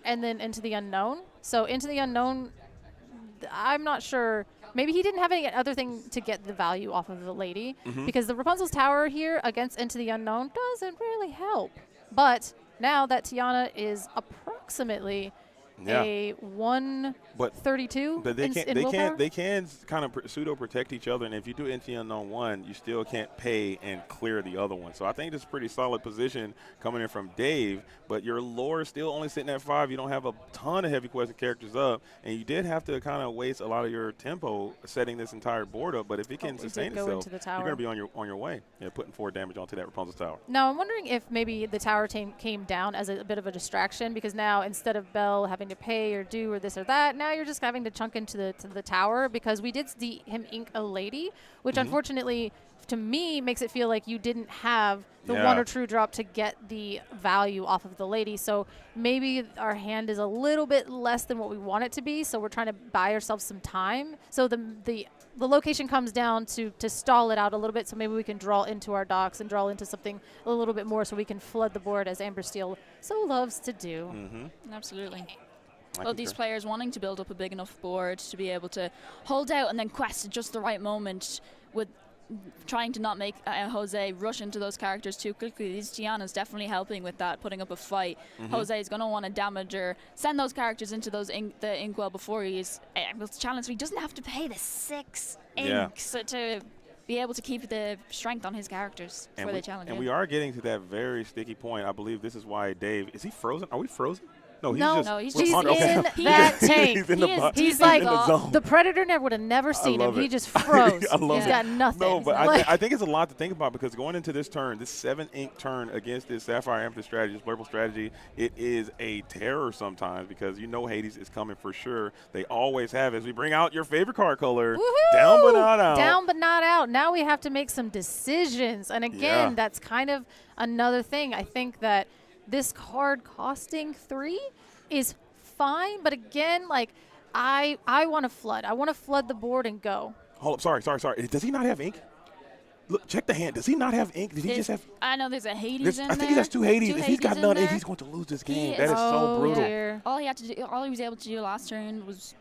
[SPEAKER 8] and then into the unknown. So into the unknown, I'm not sure. Maybe he didn't have any other thing to get the value off of the lady, because the Rapunzel's Tower here against Into the Unknown doesn't really help. But now that Tiana is approximately a 132
[SPEAKER 7] But they
[SPEAKER 8] in
[SPEAKER 7] can
[SPEAKER 8] willpower.
[SPEAKER 7] they can kind of pseudo protect each other, and if you do Into the Unknown 1, you still can't pay and clear the other one. So I think it's a pretty solid position coming in from Dave. But your lore is still only sitting at 5. You don't have a ton of heavy quested characters up, and you did have to kind of waste a lot of your tempo setting this entire board up. But if it can
[SPEAKER 8] we
[SPEAKER 7] sustain
[SPEAKER 8] did go
[SPEAKER 7] itself,
[SPEAKER 8] into the
[SPEAKER 7] you're
[SPEAKER 8] tower.
[SPEAKER 7] going to be on your way. Yeah, putting 4 damage onto that Rapunzel's Tower.
[SPEAKER 8] Now, I'm wondering if maybe the tower came down as a bit of a distraction, because now instead of Belle having to pay or do or this or that, now you're just having to chunk into the tower, because we did see him ink a lady, which unfortunately to me, makes it feel like you didn't have the
[SPEAKER 7] Yeah.
[SPEAKER 8] Wonder True drop to get the value off of the lady. So maybe our hand is a little bit less than what we want it to be. So we're trying to buy ourselves some time. So the location comes down to stall it out a little bit. So maybe we can draw into our docks and draw into something a little bit more, so we can flood the board as Amber Steel so loves to do.
[SPEAKER 9] Absolutely. Well, these players wanting to build up a big enough board to be able to hold out and then quest at just the right moment, with trying to not make Jose rush into those characters too quickly. These Tiana's definitely helping with that, putting up a fight. Jose is going to want to damage or send those characters into those the inkwell before he's able to challenge. So he doesn't have to pay the 6 inks to be able to keep the strength on his characters before they challenge.
[SPEAKER 7] And we are getting to that very sticky point. I believe this is why Dave, is he frozen? Are we frozen? No,
[SPEAKER 8] he's
[SPEAKER 9] just
[SPEAKER 8] in
[SPEAKER 9] okay.
[SPEAKER 8] that tank.
[SPEAKER 7] He's
[SPEAKER 8] like
[SPEAKER 7] in the zone.
[SPEAKER 8] the Predator would have never seen him.
[SPEAKER 7] it.
[SPEAKER 8] He just froze.
[SPEAKER 7] I love
[SPEAKER 8] He's
[SPEAKER 7] it.
[SPEAKER 8] got nothing.
[SPEAKER 7] No, but
[SPEAKER 8] Like-
[SPEAKER 7] I think it's a lot to think about, because going into this turn, this 7 ink turn against this Sapphire Amethyst strategy, this Blurple strategy, it is a terror sometimes, because you know Hades is coming for sure. They always have. As we bring out your favorite card color,
[SPEAKER 8] Woohoo!
[SPEAKER 7] down but not out.
[SPEAKER 8] Down but not out. Now we have to make some decisions. And again, that's kind of another thing. I think that this card costing 3 is fine, but again, like I want to flood. I want to flood the board and go.
[SPEAKER 7] Hold up, sorry. Does he not have ink? Look, check the hand. Does he not have ink? Did he just have?
[SPEAKER 9] I know there's a Hades in there.
[SPEAKER 7] I think he has 2 Hades.
[SPEAKER 9] Two
[SPEAKER 7] If he's got
[SPEAKER 9] Hades in
[SPEAKER 7] none ink,
[SPEAKER 9] there.
[SPEAKER 7] he's going to lose this game.
[SPEAKER 9] He
[SPEAKER 7] That is so brutal.
[SPEAKER 8] Dear.
[SPEAKER 9] All he had to do, all he was able to do last turn was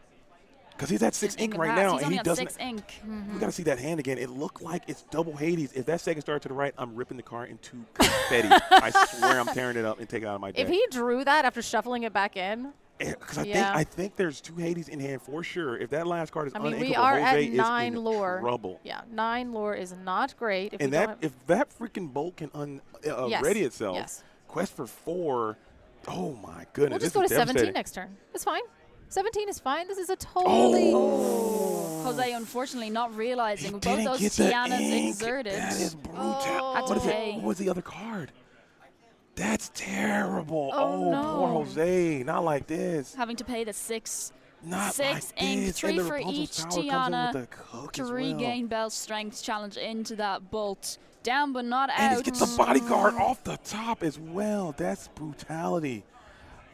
[SPEAKER 7] Because he's at 6 ink
[SPEAKER 9] ink
[SPEAKER 7] right
[SPEAKER 9] and pass.
[SPEAKER 7] now,
[SPEAKER 9] He's
[SPEAKER 7] and
[SPEAKER 9] only
[SPEAKER 7] he
[SPEAKER 9] at
[SPEAKER 7] doesn't.
[SPEAKER 9] 6 ink.
[SPEAKER 7] We got to see that hand again. It looked like it's double Hades. If that second star to the right, I'm ripping the card into confetti. I swear I'm tearing it up and taking it out of my deck.
[SPEAKER 8] If he drew that after shuffling it back in,
[SPEAKER 7] Because I think there's 2 Hades in hand for sure. If that last card is
[SPEAKER 8] I mean, we
[SPEAKER 7] uninkable,
[SPEAKER 8] are
[SPEAKER 7] Jose
[SPEAKER 8] at
[SPEAKER 7] is
[SPEAKER 8] 9
[SPEAKER 7] in
[SPEAKER 8] lore.
[SPEAKER 7] trouble.
[SPEAKER 8] Yeah, 9 lore is not great. If
[SPEAKER 7] And
[SPEAKER 8] we don't have,
[SPEAKER 7] if that freaking bolt can
[SPEAKER 8] Yes,
[SPEAKER 7] ready itself,
[SPEAKER 8] yes.
[SPEAKER 7] quest for 4. Oh my goodness!
[SPEAKER 8] we'll just
[SPEAKER 7] this
[SPEAKER 8] go
[SPEAKER 7] is
[SPEAKER 8] to 17
[SPEAKER 7] devastating.
[SPEAKER 8] next turn. It's fine. 17 is fine. This is a totally.
[SPEAKER 9] Jose unfortunately not realizing
[SPEAKER 7] He
[SPEAKER 9] with both
[SPEAKER 7] didn't
[SPEAKER 9] those
[SPEAKER 7] get the
[SPEAKER 9] Tianas
[SPEAKER 7] ink.
[SPEAKER 9] exerted.
[SPEAKER 7] That is brutal.
[SPEAKER 8] Oh.
[SPEAKER 9] Had to
[SPEAKER 7] What is it?
[SPEAKER 9] pay.
[SPEAKER 7] What was the other card? That's terrible.
[SPEAKER 8] Oh, no.
[SPEAKER 7] Poor Jose. Not like this.
[SPEAKER 9] Having to pay the 6
[SPEAKER 7] Not
[SPEAKER 9] 6
[SPEAKER 7] like
[SPEAKER 9] ink,
[SPEAKER 7] this.
[SPEAKER 9] 3
[SPEAKER 7] And the
[SPEAKER 9] for
[SPEAKER 7] Rapunzel's
[SPEAKER 9] each
[SPEAKER 7] Tower comes in
[SPEAKER 9] Tiana
[SPEAKER 7] with the hook
[SPEAKER 9] to
[SPEAKER 7] as well.
[SPEAKER 9] regain Bell's strength challenge into that bolt. Down but not
[SPEAKER 7] And
[SPEAKER 9] out.
[SPEAKER 7] he gets the bodyguard off the top as well. That's brutality.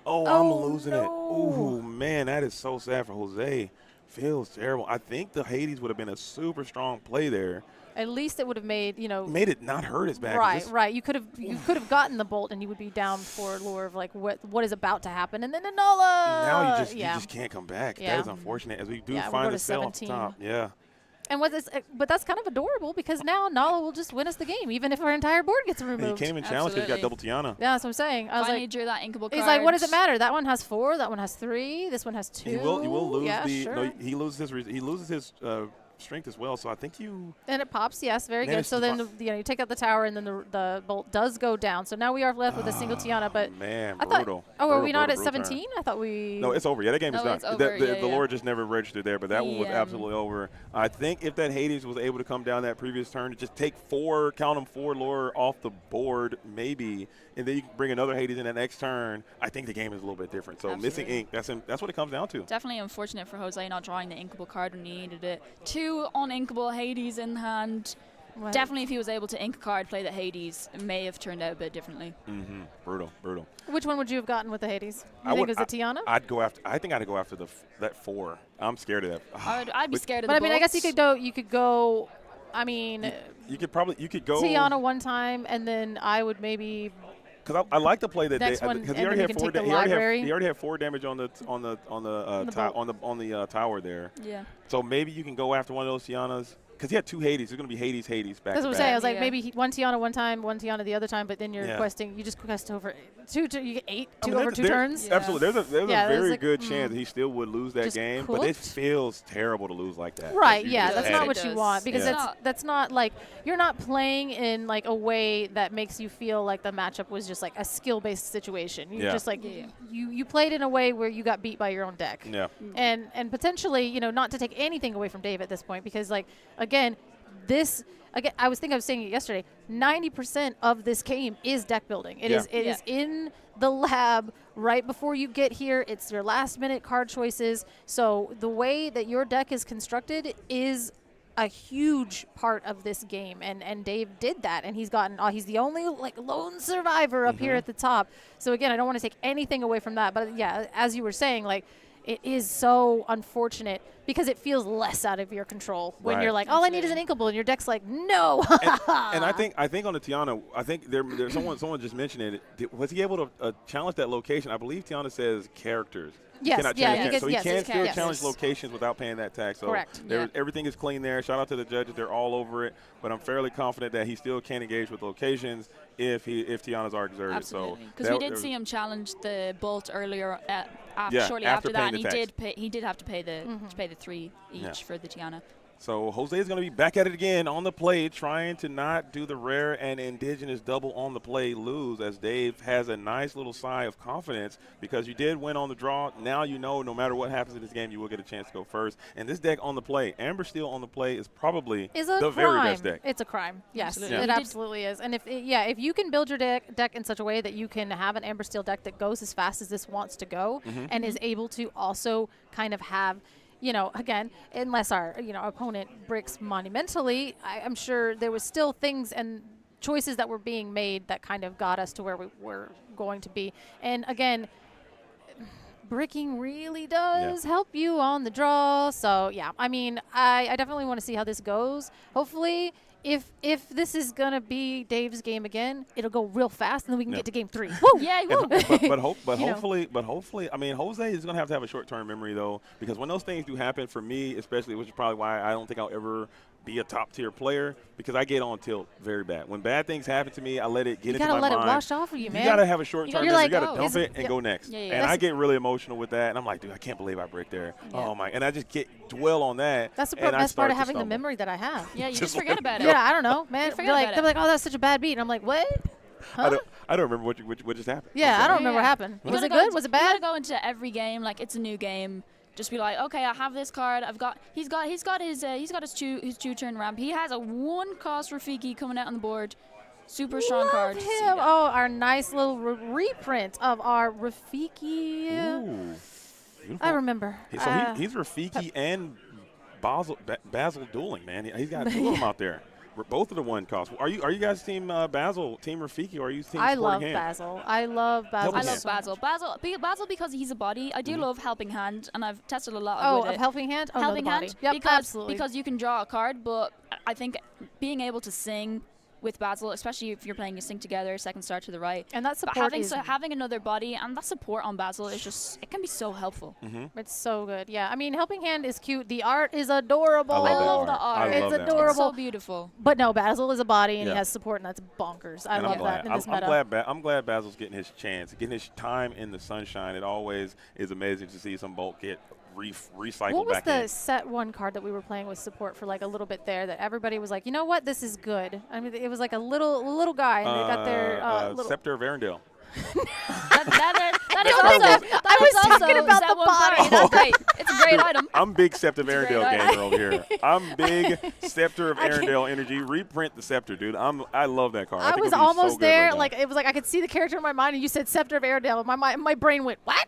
[SPEAKER 7] Oh,
[SPEAKER 8] Oh,
[SPEAKER 7] I'm losing it.
[SPEAKER 8] no.
[SPEAKER 7] Ooh, man, that is so sad for Jose. Feels terrible. I think the Hades would have been a super strong play there.
[SPEAKER 8] At least it would have made,
[SPEAKER 7] Made it not hurt his back.
[SPEAKER 8] right,
[SPEAKER 7] This-
[SPEAKER 8] right. You could have gotten the bolt, and you would be down for lore of like what is about to happen, and then Enola.
[SPEAKER 7] Now you
[SPEAKER 8] yeah.
[SPEAKER 7] just can't come back.
[SPEAKER 8] Yeah.
[SPEAKER 7] That is unfortunate. As we do
[SPEAKER 8] Yeah, we'll
[SPEAKER 7] find
[SPEAKER 8] go
[SPEAKER 7] the
[SPEAKER 8] to
[SPEAKER 7] spell off the
[SPEAKER 8] 17.
[SPEAKER 7] top. Yeah.
[SPEAKER 8] And but that's kind of adorable, because now Nala will just win us the game, even if our entire board gets
[SPEAKER 7] And
[SPEAKER 8] removed.
[SPEAKER 7] he can't even challenge because he got double Tiana.
[SPEAKER 8] Yeah, that's what I'm saying. I was
[SPEAKER 9] Finally
[SPEAKER 8] like,
[SPEAKER 9] drew that inkable card.
[SPEAKER 8] he's like, what does it matter? That one has 4. That one has 3. This one has 2.
[SPEAKER 7] He will lose
[SPEAKER 8] yeah,
[SPEAKER 7] the.
[SPEAKER 8] Sure.
[SPEAKER 7] No, he loses his strength as well. So I think you.
[SPEAKER 8] And it pops, yes, very good.
[SPEAKER 7] Managed
[SPEAKER 8] So
[SPEAKER 7] to
[SPEAKER 8] then you take out the tower, and then the bolt does go down. So now we are left with a single Tiana. But
[SPEAKER 7] Man,
[SPEAKER 8] I thought,
[SPEAKER 7] brutal.
[SPEAKER 8] oh, are we not at
[SPEAKER 7] brutal turn.
[SPEAKER 8] 17? I thought we.
[SPEAKER 7] No, it's over. Yeah, that game is
[SPEAKER 9] No,
[SPEAKER 7] done.
[SPEAKER 9] it's over.
[SPEAKER 7] The
[SPEAKER 9] Yeah,
[SPEAKER 7] lore just never registered there, but that one was absolutely over. I think if that Hades was able to come down that previous turn, just take 4, count them 4 lore off the board, maybe, and then you can bring another Hades in the next turn. I think the game is a little bit different. So missing ink, that's what it comes down to.
[SPEAKER 9] Definitely unfortunate for Jose not drawing the inkable card when he needed it. 2 uninkable Hades in hand.
[SPEAKER 8] Well,
[SPEAKER 9] Definitely, if he was able to ink a card, play the Hades, it may have turned out a bit differently.
[SPEAKER 7] Mm-hmm. Brutal.
[SPEAKER 8] Which one would you have gotten with the Hades? You
[SPEAKER 7] I
[SPEAKER 8] think
[SPEAKER 7] would-
[SPEAKER 8] it was a Tiana?
[SPEAKER 7] I think I'd go after that 4. I'm scared of that.
[SPEAKER 9] I'd be scared of
[SPEAKER 8] But
[SPEAKER 9] the
[SPEAKER 8] I mean, I guess
[SPEAKER 9] bolts.
[SPEAKER 8] you could go. I mean,
[SPEAKER 7] You could go
[SPEAKER 8] Tiana one time, and then I would maybe.
[SPEAKER 7] because I like to play that
[SPEAKER 8] Next one,
[SPEAKER 7] because
[SPEAKER 8] and
[SPEAKER 7] he already
[SPEAKER 8] then
[SPEAKER 7] had
[SPEAKER 8] you can
[SPEAKER 7] 4
[SPEAKER 8] take the library.
[SPEAKER 7] he already had 4 damage on the tower there.
[SPEAKER 9] Yeah.
[SPEAKER 7] So maybe you can go after one of those Tianas because he had 2 Hades. There's going to be Hades back.
[SPEAKER 8] That's what
[SPEAKER 7] to
[SPEAKER 8] I'm saying. I
[SPEAKER 7] back.
[SPEAKER 8] was like,
[SPEAKER 9] Yeah.
[SPEAKER 8] maybe one Tiana one time, one Tiana the other time, but then you're
[SPEAKER 7] Yeah.
[SPEAKER 8] questing. You just quest over 2. You get 8
[SPEAKER 7] I mean,
[SPEAKER 8] over
[SPEAKER 7] there's-
[SPEAKER 8] 2
[SPEAKER 7] there's-
[SPEAKER 8] turns.
[SPEAKER 9] Yeah.
[SPEAKER 7] Absolutely, there's a
[SPEAKER 8] Yeah, there's
[SPEAKER 7] very
[SPEAKER 8] like,
[SPEAKER 7] good chance that he still would lose that
[SPEAKER 8] Just
[SPEAKER 7] game, but it
[SPEAKER 8] cooked.
[SPEAKER 7] feels terrible to lose like that.
[SPEAKER 8] Right,
[SPEAKER 7] You
[SPEAKER 8] yeah,
[SPEAKER 7] just
[SPEAKER 8] that's
[SPEAKER 7] had
[SPEAKER 8] not
[SPEAKER 7] it.
[SPEAKER 8] what you
[SPEAKER 9] does.
[SPEAKER 8] want, because
[SPEAKER 7] Yeah.
[SPEAKER 8] that's not like you're not playing in like a way that makes you feel like the matchup was just like a skill-based situation. You
[SPEAKER 7] Yeah.
[SPEAKER 8] just like
[SPEAKER 9] Yeah.
[SPEAKER 8] you played in a way where you got beat by your own deck.
[SPEAKER 7] Yeah.
[SPEAKER 8] And potentially, not to take anything away from Dave at this point, because like again, I was saying it yesterday. 90% of this game is deck building. It is
[SPEAKER 7] Yeah.
[SPEAKER 8] in the lab right before you get here. It's your last minute card choices. So the way that your deck is constructed is a huge part of this game, and Dave did that, and he's the only like lone survivor up here at the top. So again, I don't want to take anything away from that, but yeah, as you were saying, like, it is so unfortunate because it feels less out of your control when you're like, all I need is an inkable, and your deck's like, no.
[SPEAKER 7] and I think on the Tiana, I think there's someone just mentioned it. Was he able to challenge that location? I believe Tiana says characters.
[SPEAKER 8] Yes,
[SPEAKER 7] So he can still challenge locations without paying that tax. So
[SPEAKER 8] correct.
[SPEAKER 7] Everything is clean there. Shout out to the judges; they're all over it. But I'm fairly confident that he still can engage with locations if Tiana's are exerted.
[SPEAKER 9] Absolutely.
[SPEAKER 7] So
[SPEAKER 9] because we did see him challenge the Bolt earlier. Shortly after that, and he did have to pay the 3 each for the Tiana.
[SPEAKER 7] So Jose is going to be back at it again on the play, trying to not do the rare and indigenous double on the play lose, as Dave has a nice little sigh of confidence because you did win on the draw. Now you know no matter what happens in this game, you will get a chance to go first. And this deck on the play, Amber Steel on the play, is probably the very best deck.
[SPEAKER 8] It's a crime. Yes,
[SPEAKER 9] absolutely.
[SPEAKER 8] It absolutely is. And if you can build your deck in such a way that you can have an Amber Steel deck that goes as fast as this wants to go and is able to also kind of have, again, unless our, opponent bricks monumentally, I'm sure there was still things and choices that were being made that kind of got us to where we were going to be. And again, bricking really does help you on the draw. So yeah, I mean, I definitely want to see how this goes. Hopefully, if this is gonna be Dave's game again, it'll go real fast, and then we can get to game 3. Woo!
[SPEAKER 9] Yeah,
[SPEAKER 7] hopefully, I mean, Jose is gonna have to have a short-term memory though, because when those things do happen, for me especially, which is probably why I don't think I'll ever be a top-tier player, because I get on tilt very bad. When bad things happen to me, I let it get into my mind.
[SPEAKER 8] You gotta let it wash off of you, man.
[SPEAKER 7] You gotta have a short-term memory. You gotta dump it and go next.
[SPEAKER 9] Yeah.
[SPEAKER 7] And I get really emotional with that, and I'm like, dude, I can't believe I bricked there.
[SPEAKER 8] Yeah.
[SPEAKER 7] Oh my! And I just dwell on that.
[SPEAKER 8] That's the best part of having the memory that I have.
[SPEAKER 9] Yeah, you just forget about it.
[SPEAKER 8] Yeah, I don't know, man. They're like, oh, that's such a bad beat. And I'm like, what? Huh?
[SPEAKER 7] I don't remember what just happened.
[SPEAKER 8] Yeah, I don't remember what happened. Was it good? Was it bad?
[SPEAKER 9] You gotta go into every game like it's a new game. Just be like, okay, I have this card. He's got his two turn ramp. He has a 1-cost Rafiki coming out on the board. Super strong card.
[SPEAKER 8] Him. Oh, our nice little reprint of our Rafiki.
[SPEAKER 7] Ooh,
[SPEAKER 8] I remember.
[SPEAKER 7] So he's Rafiki and Basil dueling, man. He's got 2 of them out there. Both of the 1 cost. Are you guys team Basil, team Rafiki, or are you team
[SPEAKER 8] I
[SPEAKER 7] Sporting
[SPEAKER 8] love
[SPEAKER 7] Hand?
[SPEAKER 8] Basil. I love Basil.
[SPEAKER 9] I love Basil. Basil because he's a body. I do love Helping Hand, and I've tested a lot with it.
[SPEAKER 8] Helping Hand? Oh,
[SPEAKER 9] Helping
[SPEAKER 8] no,
[SPEAKER 9] Hand?
[SPEAKER 8] Yep,
[SPEAKER 9] Absolutely. Because you can draw a card, but I think being able to sing with Basil, especially if you're playing a sync together, second star to the right.
[SPEAKER 8] And that support
[SPEAKER 9] having another body and that support on Basil is just, it can be so helpful.
[SPEAKER 8] It's so good. Yeah, I mean, Helping Hand is cute. The art is adorable.
[SPEAKER 9] I love the art.
[SPEAKER 8] It's adorable.
[SPEAKER 9] It's so beautiful.
[SPEAKER 8] But no, Basil is a body and he has support, and that's bonkers. I love that in this meta.
[SPEAKER 7] I'm glad Basil's getting his chance, getting his time in the sunshine. It always is amazing to see some Bolt get recycled back in.
[SPEAKER 8] What was the set 1 card that we were playing with support for like a little bit there that everybody was like, you know what, this is good? I mean, it was like a little guy, and they got their little
[SPEAKER 7] Scepter of Arendelle.
[SPEAKER 9] That is also
[SPEAKER 8] talking about the body.
[SPEAKER 9] That's great. It's a great item.
[SPEAKER 7] I'm big Scepter of Arendelle gamer over here. I'm big Scepter of Arendelle energy. Reprint the Scepter, dude. I love that card.
[SPEAKER 8] I was almost there. Like it was like I could see the character in my mind, and you said Scepter of Arendelle. My brain went, what?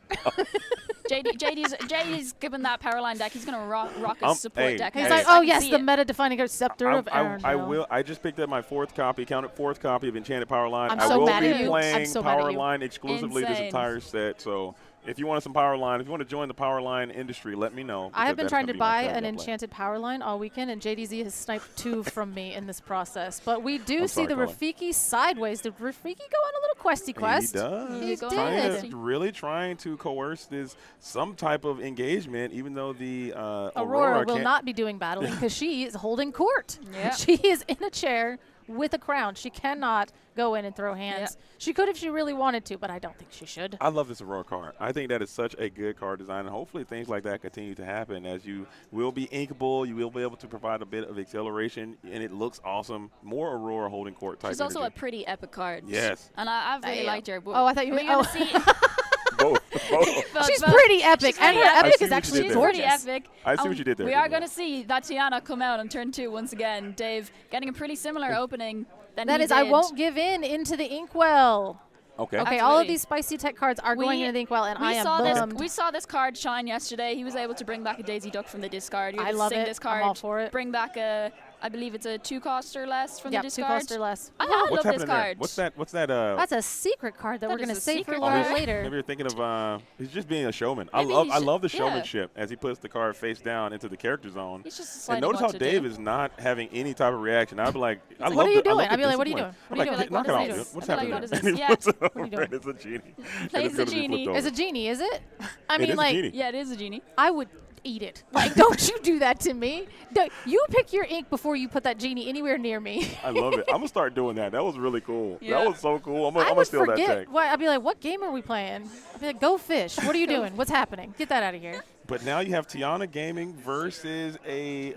[SPEAKER 9] JD's given that power line deck. He's gonna rock his support deck.
[SPEAKER 8] He's like, oh yes, the meta defining card, Scepter of Arendelle.
[SPEAKER 7] I just picked up my 4th copy. Counted 4th copy of Enchanted Power Line.
[SPEAKER 8] I'm so mad at you.
[SPEAKER 7] I will be playing
[SPEAKER 8] so
[SPEAKER 7] Power Line exclusively this entire set. So if you want some Power Line, if you want to join the Power Line industry, let me know.
[SPEAKER 8] I have been trying to buy an Enchanted Power Line all weekend, and JDZ has sniped 2 from me in this process. But we do see the Rafiki sideways. Did Rafiki go on a little questy quest?
[SPEAKER 7] He does.
[SPEAKER 8] He did.
[SPEAKER 7] Really trying to coerce some type of engagement, even though the
[SPEAKER 8] Aurora will not be doing battling because she is holding court. Yep. She is in a chair with a crown. She cannot go in and throw hands. Yep. She could if she really wanted to, but I don't think she should.
[SPEAKER 7] I love this Aurora card. I think that is such a good card design, and hopefully things like that continue to happen as you will be inkable. You will be able to provide a bit of acceleration, and it looks awesome. More Aurora holding court type.
[SPEAKER 9] She's also a pretty epic card.
[SPEAKER 7] Yes.
[SPEAKER 9] And I've really liked her.
[SPEAKER 8] Oh, I thought you were going to see.
[SPEAKER 7] Both.
[SPEAKER 8] She's pretty epic, and her epic is actually gorgeous.
[SPEAKER 9] Pretty epic.
[SPEAKER 7] I see what you did there.
[SPEAKER 9] We are going to see that Tiana come out on turn 2 once again. Dave getting a pretty similar opening than
[SPEAKER 8] that is, I won't give in into the Inkwell.
[SPEAKER 7] Okay.
[SPEAKER 8] Okay, all of
[SPEAKER 9] Absolutely.
[SPEAKER 8] these spicy tech cards are going into the inkwell, and I am bummed.
[SPEAKER 9] We saw this card shine yesterday. He was able to bring back a Daisy Duck from the discard.
[SPEAKER 8] I love it.
[SPEAKER 9] This card,
[SPEAKER 8] I'm all for it.
[SPEAKER 9] Bring back I believe it's a 2-cost or less from the
[SPEAKER 8] Yep,
[SPEAKER 9] discard.
[SPEAKER 8] 2 cost or less.
[SPEAKER 9] I
[SPEAKER 7] What's
[SPEAKER 9] love this
[SPEAKER 7] happening there?
[SPEAKER 9] card.
[SPEAKER 7] What's that?
[SPEAKER 8] That's a secret card that we're
[SPEAKER 9] is
[SPEAKER 8] going to
[SPEAKER 9] a
[SPEAKER 8] save for
[SPEAKER 9] secret
[SPEAKER 8] a little
[SPEAKER 9] card.
[SPEAKER 8] later.
[SPEAKER 7] Maybe you're thinking of he's just being a showman.
[SPEAKER 9] Maybe
[SPEAKER 7] I
[SPEAKER 9] he should-
[SPEAKER 7] love the
[SPEAKER 9] yeah.
[SPEAKER 7] showmanship as he puts the card face down into the character zone.
[SPEAKER 9] He's just
[SPEAKER 7] And
[SPEAKER 9] deciding
[SPEAKER 7] notice how
[SPEAKER 9] what to
[SPEAKER 7] Dave
[SPEAKER 9] do.
[SPEAKER 7] is not having any type of reaction. I'd be like, I
[SPEAKER 8] What
[SPEAKER 7] love
[SPEAKER 8] are you
[SPEAKER 7] the- I love
[SPEAKER 8] doing?
[SPEAKER 7] the
[SPEAKER 8] I'd be like, what are you
[SPEAKER 7] discipline.
[SPEAKER 8] doing? What are you
[SPEAKER 7] I'm
[SPEAKER 8] doing?
[SPEAKER 7] like, knock it
[SPEAKER 8] What
[SPEAKER 7] off,
[SPEAKER 8] is
[SPEAKER 7] dude.
[SPEAKER 8] this?
[SPEAKER 7] What's
[SPEAKER 9] Like,
[SPEAKER 7] happening?
[SPEAKER 9] what is
[SPEAKER 7] there?
[SPEAKER 9] this? Yeah.
[SPEAKER 7] What's
[SPEAKER 8] What are you doing?
[SPEAKER 7] It's a genie.
[SPEAKER 9] Plays
[SPEAKER 7] It's
[SPEAKER 9] the
[SPEAKER 7] gonna be
[SPEAKER 9] genie.
[SPEAKER 7] flipped
[SPEAKER 8] It's a
[SPEAKER 7] over.
[SPEAKER 8] genie, is it? I
[SPEAKER 7] It
[SPEAKER 8] mean,
[SPEAKER 7] is a
[SPEAKER 8] like,
[SPEAKER 7] genie.
[SPEAKER 9] Yeah, it is a genie.
[SPEAKER 8] I would eat it. Like, don't you do that to me. You pick your ink before you put that genie anywhere near me.
[SPEAKER 7] I love it. I'm gonna start doing that. That was really cool.
[SPEAKER 9] Yeah.
[SPEAKER 7] That was so cool. I'm
[SPEAKER 8] I
[SPEAKER 7] gonna
[SPEAKER 8] would
[SPEAKER 7] steal that
[SPEAKER 8] forget.
[SPEAKER 7] tech.
[SPEAKER 8] What, I'd be like, what game are we playing? I'd be like, go fish. What are you doing? What's happening? Get that out of here.
[SPEAKER 7] But now you have Tiana Gaming versus a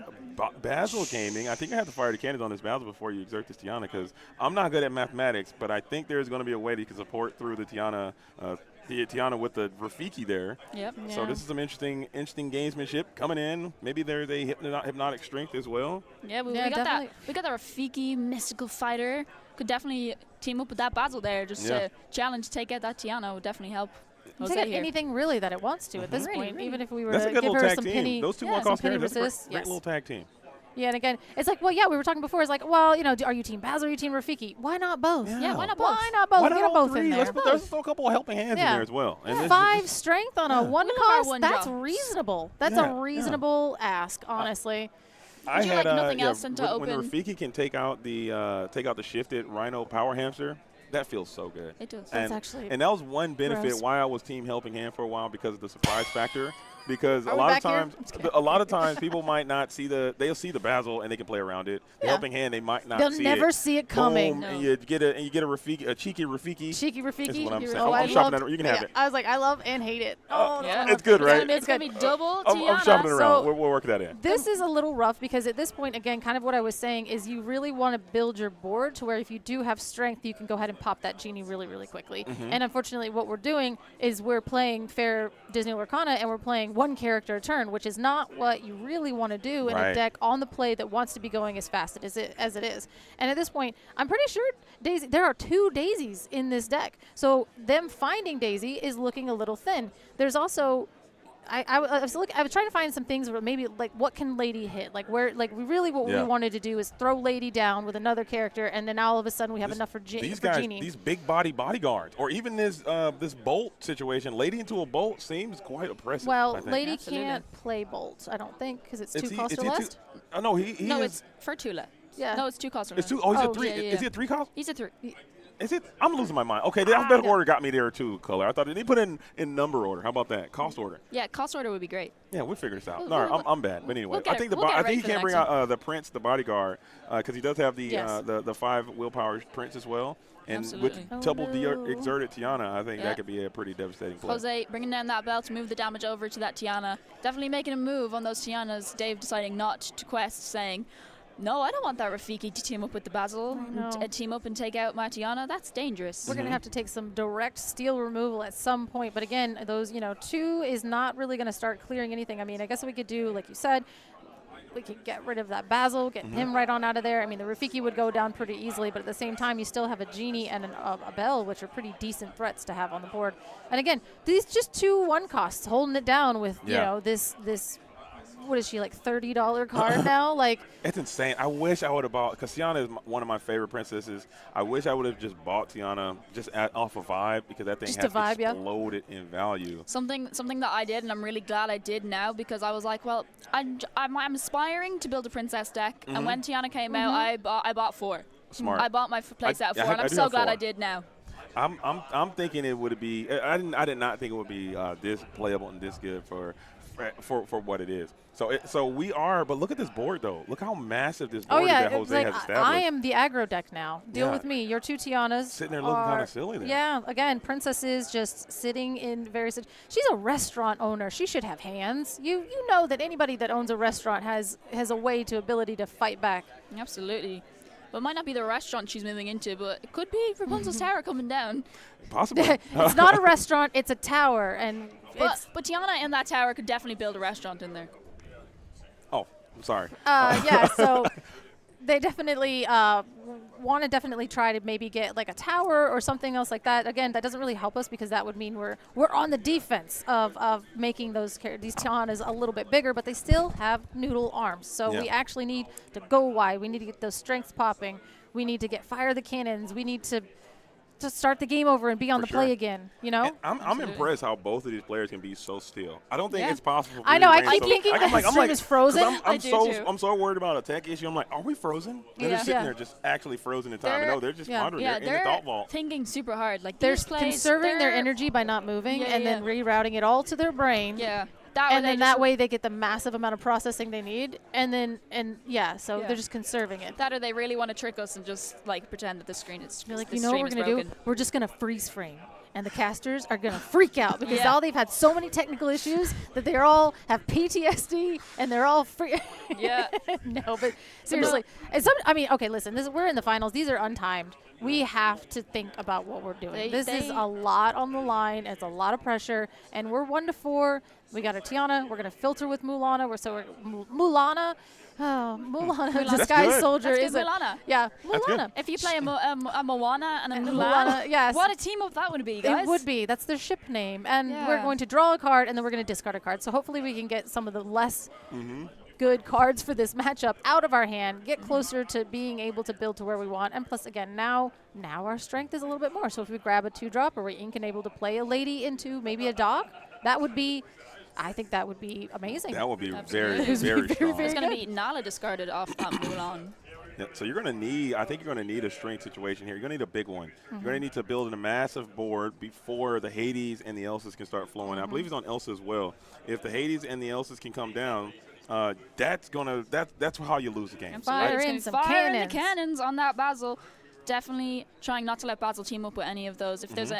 [SPEAKER 7] Basil Gaming. I think I have to fire the cannons on this Basil before you exert this Tiana, because I'm not good at mathematics, but I think there's going to be a way that you can support through the Tiana with the Rafiki there.
[SPEAKER 9] Yep.
[SPEAKER 7] So this is some interesting gamesmanship coming in. Maybe there's a hypnotic strength as well.
[SPEAKER 9] Yeah, we
[SPEAKER 8] Yeah,
[SPEAKER 9] got that.
[SPEAKER 8] definitely.
[SPEAKER 9] We got that Rafiki mystical fighter. Could definitely team up with that Basil there. Just to challenge, take out that Tiana would definitely help.
[SPEAKER 8] Take
[SPEAKER 9] Jose
[SPEAKER 8] out
[SPEAKER 9] here.
[SPEAKER 8] anything really that it wants to at this
[SPEAKER 9] Really,
[SPEAKER 8] point,
[SPEAKER 9] really.
[SPEAKER 8] even if we were
[SPEAKER 7] That's a
[SPEAKER 8] to
[SPEAKER 7] good
[SPEAKER 8] give
[SPEAKER 7] little
[SPEAKER 8] her
[SPEAKER 7] tag
[SPEAKER 8] some
[SPEAKER 7] team.
[SPEAKER 8] penny,
[SPEAKER 7] Those two
[SPEAKER 8] some
[SPEAKER 7] one-cost
[SPEAKER 8] penny
[SPEAKER 7] characters, that's
[SPEAKER 8] resist.
[SPEAKER 7] a great little tag team.
[SPEAKER 8] Yeah, and again, it's like, well, yeah, we were talking before. It's like, well, you know, are you team Basil or are you team Rafiki? Why not both?
[SPEAKER 9] Yeah, why not both?
[SPEAKER 8] Why not both?
[SPEAKER 7] Why
[SPEAKER 8] Get
[SPEAKER 7] not
[SPEAKER 8] them
[SPEAKER 7] all
[SPEAKER 8] both in
[SPEAKER 7] three?
[SPEAKER 8] there.
[SPEAKER 7] Let's throw a couple of helping hands in
[SPEAKER 8] Yeah.
[SPEAKER 7] there as well. And this-
[SPEAKER 8] 5 strength on a one
[SPEAKER 9] One of our
[SPEAKER 8] cost.
[SPEAKER 9] one
[SPEAKER 8] That's
[SPEAKER 9] drops.
[SPEAKER 8] reasonable. That's
[SPEAKER 7] Yeah,
[SPEAKER 8] a reasonable ask, honestly.
[SPEAKER 7] I
[SPEAKER 9] Would you
[SPEAKER 7] had
[SPEAKER 9] like nothing else
[SPEAKER 7] when,
[SPEAKER 9] than to
[SPEAKER 7] when
[SPEAKER 9] open?
[SPEAKER 7] Rafiki can take out the shifted Rhino Power Hamster, that feels so good.
[SPEAKER 9] It does.
[SPEAKER 8] That's
[SPEAKER 7] And,
[SPEAKER 8] actually
[SPEAKER 7] and that was one benefit
[SPEAKER 8] gross.
[SPEAKER 7] why I was team helping hand for a while, because of the surprise factor. Because
[SPEAKER 8] Are
[SPEAKER 7] a
[SPEAKER 8] we
[SPEAKER 7] lot of
[SPEAKER 8] back here?
[SPEAKER 7] times, people might not see they'll see the Basil and they can play around it. The
[SPEAKER 8] Yeah.
[SPEAKER 7] helping hand, they might not
[SPEAKER 8] They'll
[SPEAKER 7] see
[SPEAKER 8] never
[SPEAKER 7] it.
[SPEAKER 8] see it coming.
[SPEAKER 7] Boom,
[SPEAKER 9] No.
[SPEAKER 7] and you get a Rafiki, a cheeky Rafiki.
[SPEAKER 8] Cheeky Rafiki.
[SPEAKER 7] That's what I'm
[SPEAKER 8] You-
[SPEAKER 7] saying.
[SPEAKER 8] oh,
[SPEAKER 7] I'm
[SPEAKER 8] I
[SPEAKER 7] shopping
[SPEAKER 8] loved-
[SPEAKER 7] at it. You can have it.
[SPEAKER 8] I was like, I love and hate it. Oh,
[SPEAKER 9] Yeah.
[SPEAKER 7] It's good, right?
[SPEAKER 9] It's gonna be double
[SPEAKER 7] I'm
[SPEAKER 9] Tiana.
[SPEAKER 7] shopping it around.
[SPEAKER 8] So-
[SPEAKER 7] We'll work that in.
[SPEAKER 8] This is a little rough because at this point, again, kind of what I was saying is you really want to build your board to where if you do have strength, you can go ahead and pop that genie really, really quickly.
[SPEAKER 7] Mm-hmm.
[SPEAKER 8] And unfortunately, what we're doing is we're playing fair Disney Lorcana and we're playing one character a turn, which is not what you really want to do in a
[SPEAKER 7] Right.
[SPEAKER 8] deck on the play that wants to be going as fast as it is. And at this point, I'm pretty sure there are 2 Daisies in this deck. So them finding Daisy is looking a little thin. There's also I was trying to find some things where maybe like what can Lady hit, like where like we
[SPEAKER 7] Yeah.
[SPEAKER 8] wanted to do is throw Lady down with another character, and then all of a sudden we have enough for
[SPEAKER 7] These
[SPEAKER 8] for
[SPEAKER 7] guys,
[SPEAKER 8] Genie.
[SPEAKER 7] these big body bodyguards, or even this bolt situation, Lady into a bolt seems quite oppressive.
[SPEAKER 8] Well,
[SPEAKER 7] I think.
[SPEAKER 8] Lady
[SPEAKER 9] Absolutely.
[SPEAKER 8] can't play Bolt, I don't think, because it's
[SPEAKER 7] Is
[SPEAKER 8] 2 cost or
[SPEAKER 7] he
[SPEAKER 8] less.
[SPEAKER 7] Oh no, he
[SPEAKER 9] No,
[SPEAKER 7] is.
[SPEAKER 9] it's for Tula.
[SPEAKER 8] Yeah.
[SPEAKER 9] No, it's 2 cost.
[SPEAKER 7] It's 2. Oh, he's
[SPEAKER 8] Oh,
[SPEAKER 7] a 3.
[SPEAKER 9] yeah, yeah,
[SPEAKER 7] Is he a 3 cost?
[SPEAKER 9] He's a 3.
[SPEAKER 7] Is it? I'm losing my mind. Okay, the alphabetical
[SPEAKER 8] yeah.
[SPEAKER 7] order got me there too, Color. I thought they put in number order. How about that? Cost order.
[SPEAKER 9] Yeah, cost order would be great.
[SPEAKER 7] Yeah, we'll figure this out.
[SPEAKER 9] We'll-
[SPEAKER 7] No,
[SPEAKER 9] we'll-
[SPEAKER 7] I'm bad. But anyway,
[SPEAKER 9] we'll get
[SPEAKER 7] I think
[SPEAKER 9] it- we'll get
[SPEAKER 7] I
[SPEAKER 9] ready
[SPEAKER 7] think he
[SPEAKER 9] for the
[SPEAKER 7] can't bring
[SPEAKER 9] next
[SPEAKER 7] out the Prince, the bodyguard, because he does have the
[SPEAKER 8] Yes.
[SPEAKER 7] the 5 willpower Prince as well. And
[SPEAKER 9] Absolutely.
[SPEAKER 7] with
[SPEAKER 8] Oh,
[SPEAKER 7] double
[SPEAKER 8] no.
[SPEAKER 7] exerted Tiana, I think
[SPEAKER 9] Yeah.
[SPEAKER 7] that could be a pretty devastating play.
[SPEAKER 9] Jose bringing down that belt to move the damage over to that Tiana. Definitely making a move on those Tianas. Dave deciding not to quest, saying, no, I don't want that Rafiki to team up with the Basil
[SPEAKER 8] know.
[SPEAKER 9] and team up and take out my Tiana. That's dangerous.
[SPEAKER 8] We're
[SPEAKER 7] Mm-hmm.
[SPEAKER 8] going to have to take some direct steel removal at some point. But again, those, 2 is not really going to start clearing anything. I mean, I guess we could do, like you said, we could get rid of that Basil, get
[SPEAKER 7] Mm-hmm.
[SPEAKER 8] him right on out of there. I mean, the Rafiki would go down pretty easily, but at the same time, you still have a Genie and a Bell, which are pretty decent threats to have on the board. And again, these just 2 1 costs, holding it down with, this what is she, like $30 card now? Like,
[SPEAKER 7] It's insane. I wish I would have bought, because Tiana is one of my favorite princesses. I wish I would have just bought Tiana just off a vibe, because that thing
[SPEAKER 8] Just
[SPEAKER 7] has
[SPEAKER 8] a vibe, yeah.
[SPEAKER 7] exploded in value.
[SPEAKER 9] Something that I did, and I'm really glad I did now, because I was like, well, I'm aspiring to build a princess deck, and when Tiana came out, I bought 4.
[SPEAKER 7] Smart.
[SPEAKER 9] I bought my place out 4,
[SPEAKER 7] I
[SPEAKER 9] and I'm
[SPEAKER 7] do
[SPEAKER 9] so
[SPEAKER 7] have
[SPEAKER 9] glad
[SPEAKER 7] 4.
[SPEAKER 9] I did now.
[SPEAKER 7] I'm thinking it would be. I did not think it would be this playable and this good for what it is. So we are. But look at this board though. Look how massive this board is that
[SPEAKER 8] it's
[SPEAKER 7] Jose
[SPEAKER 8] like
[SPEAKER 7] has established.
[SPEAKER 8] I am the aggro deck now. Deal
[SPEAKER 7] Yeah.
[SPEAKER 8] with me. Your 2 Tianas
[SPEAKER 7] Sitting there looking kinda silly there.
[SPEAKER 8] Yeah, again, Princess is just sitting in various. She's a restaurant owner. She should have hands. You know that anybody that owns a restaurant has a way to ability to fight back.
[SPEAKER 9] Absolutely. But it might not be the restaurant she's moving into, but it could be Rapunzel's Tower coming down.
[SPEAKER 7] Possibly.
[SPEAKER 8] It's not a restaurant. It's a tower, and
[SPEAKER 9] But Tiana in that tower could definitely build a restaurant in there.
[SPEAKER 7] Oh, I'm sorry.
[SPEAKER 8] yeah. So they definitely want to definitely try to maybe get like a tower or something else like that. Again, that doesn't really help us because that would mean we're on the defense of making these Tianas a little bit bigger, but they still have noodle arms. So we actually need to go wide. We need to get those strengths popping. We need to get fire the cannons. We need to start the game over and be on the play again, you know?
[SPEAKER 7] And I'm impressed how both of these players can be so still. I don't think it's possible.
[SPEAKER 8] I know. I keep thinking the stream is frozen.
[SPEAKER 7] I'm so worried about a tech issue. I'm like, are we frozen? They're just sitting there just actually frozen in time. No, they're just pondering.
[SPEAKER 9] Yeah,
[SPEAKER 7] they're in the thought vault.
[SPEAKER 9] Thinking super hard. Like
[SPEAKER 8] they're conserving their energy by not moving and then rerouting it all to their brain.
[SPEAKER 9] Yeah.
[SPEAKER 8] That way they get the massive amount of processing they need, so they're just conserving it.
[SPEAKER 9] That or they really want to trick us and just like pretend that the screen is.
[SPEAKER 8] You're like, you know what we're gonna do? We're just gonna freeze frame, and the casters are gonna freak out because all they've had so many technical issues that they all have PTSD and they're all free. No, but seriously, okay, listen, we're in the finals. These are untimed. We have to think about what we're doing. This is a lot on the line. It's a lot of pressure, and we're 1-4. We got a Tiana. We're going to filter with Mulana. Mulana. Oh, Mulana, disguised soldier is it?
[SPEAKER 9] Mulana.
[SPEAKER 8] Yeah, Mulana.
[SPEAKER 9] If you play a Moana and a
[SPEAKER 8] Mulana, yes.
[SPEAKER 9] What a team up that would be, guys.
[SPEAKER 8] It would be. That's their ship name. And we're going to draw a card, and then we're going to discard a card. So hopefully we can get some of the less good cards for this matchup out of our hand, get closer to being able to build to where we want. And plus, again, now our strength is a little bit more. So if we grab a 2-drop or we're ink and able to play a lady into maybe a dog, I think that would be amazing.
[SPEAKER 7] That would be very, very strong.
[SPEAKER 9] It's going to be Nala discarded off that Mulan.
[SPEAKER 7] Yeah, so you're going to need, I think you're going to need a strength situation here. You're going to need a big one. You're going to need to build a massive board before the Hades and the Elsas can start flowing. I believe he's on Elsa as well. If the Hades and the Elsas can come down, that's how you lose the game.
[SPEAKER 8] Fire in some cannons.
[SPEAKER 9] In the cannons on that Basil. Definitely trying not to let Basil team up with any of those. If there's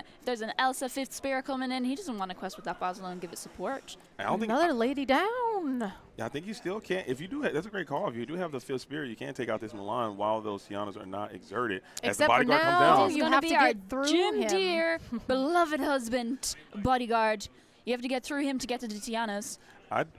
[SPEAKER 9] an Elsa 5th Spear coming in, he doesn't want to quest with that Basil and give it support.
[SPEAKER 8] Another lady down.
[SPEAKER 7] Yeah, I think you still can't. If you do, that's a great call. If you do have the 5th Spear, you can take out this Milan while those Tianas are not exerted. As the bodyguard comes down,
[SPEAKER 8] you have to get through
[SPEAKER 9] Jim
[SPEAKER 8] him.
[SPEAKER 9] Deere, beloved husband, bodyguard. You have to get through him to get to the Tianas.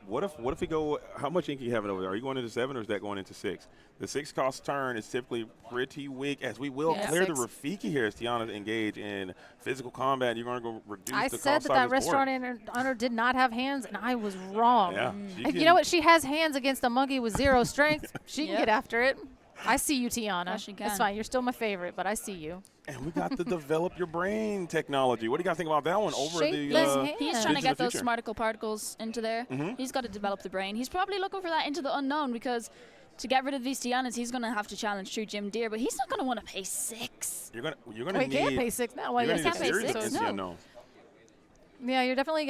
[SPEAKER 7] What if we go? How much ink you have it over there? Are you going into 7 or is that going into 6? The 6 cost turn is typically pretty weak, as we will clear the Rafiki here as Tiana engage in physical combat. You're going to go reduce the cost.
[SPEAKER 8] I said that restaurant owner did not have hands, and I was wrong.
[SPEAKER 7] Yeah,
[SPEAKER 8] you know what? She has hands against a monkey with 0 strength. She can get after it. I see you, Tiana.
[SPEAKER 9] Yeah, she can.
[SPEAKER 8] It's fine. You're still my favorite, but I see you.
[SPEAKER 7] And we got the develop your brain technology. What do you guys think about that one over
[SPEAKER 9] He's trying to get those smarticle particles into there. He's got to develop the brain. He's probably looking for that into the unknown because to get rid of these Tianas, he's going to have to challenge True Jim Deere, but he's not going to want to pay 6.
[SPEAKER 7] You're going to
[SPEAKER 8] need. Can't pay 6 now. Well, you can't pay 6.
[SPEAKER 7] No.
[SPEAKER 8] Yeah, you're definitely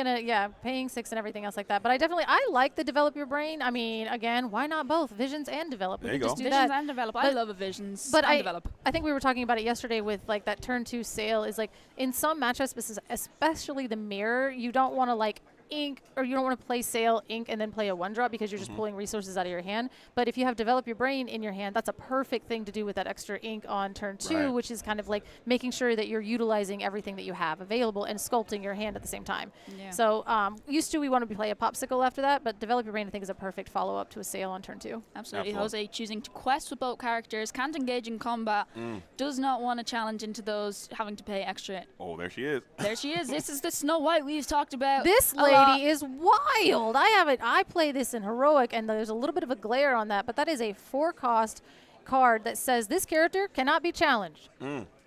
[SPEAKER 8] paying 6 and everything else like that. But I like the develop your brain. I mean, again, why not both? Visions and develop.
[SPEAKER 7] There you go.
[SPEAKER 9] Visions and develop. I love a Visions
[SPEAKER 8] but
[SPEAKER 9] and develop.
[SPEAKER 8] I think we were talking about it yesterday with like that turn 2 sale is like in some matchups, especially the mirror, you don't want to like ink, or you don't want to play sail, ink, and then play a 1-drop because you're just pulling resources out of your hand. But if you have develop your brain in your hand, that's a perfect thing to do with that extra ink on turn 2, which is kind of like making sure that you're utilizing everything that you have available and sculpting your hand at the same time. Yeah. So used to we want to play a popsicle after that, but develop your brain I think is a perfect follow-up to a sail on turn 2.
[SPEAKER 9] Absolutely. Jose choosing to quest with both characters, can't engage in combat, does not want to challenge into those having to pay extra.
[SPEAKER 7] Oh, there she is.
[SPEAKER 9] There she is. This is the Snow White we've talked about.
[SPEAKER 8] This lady is wild. I play this in heroic, and there's a little bit of a glare on that, but that is a 4-cost card that says this character cannot be challenged.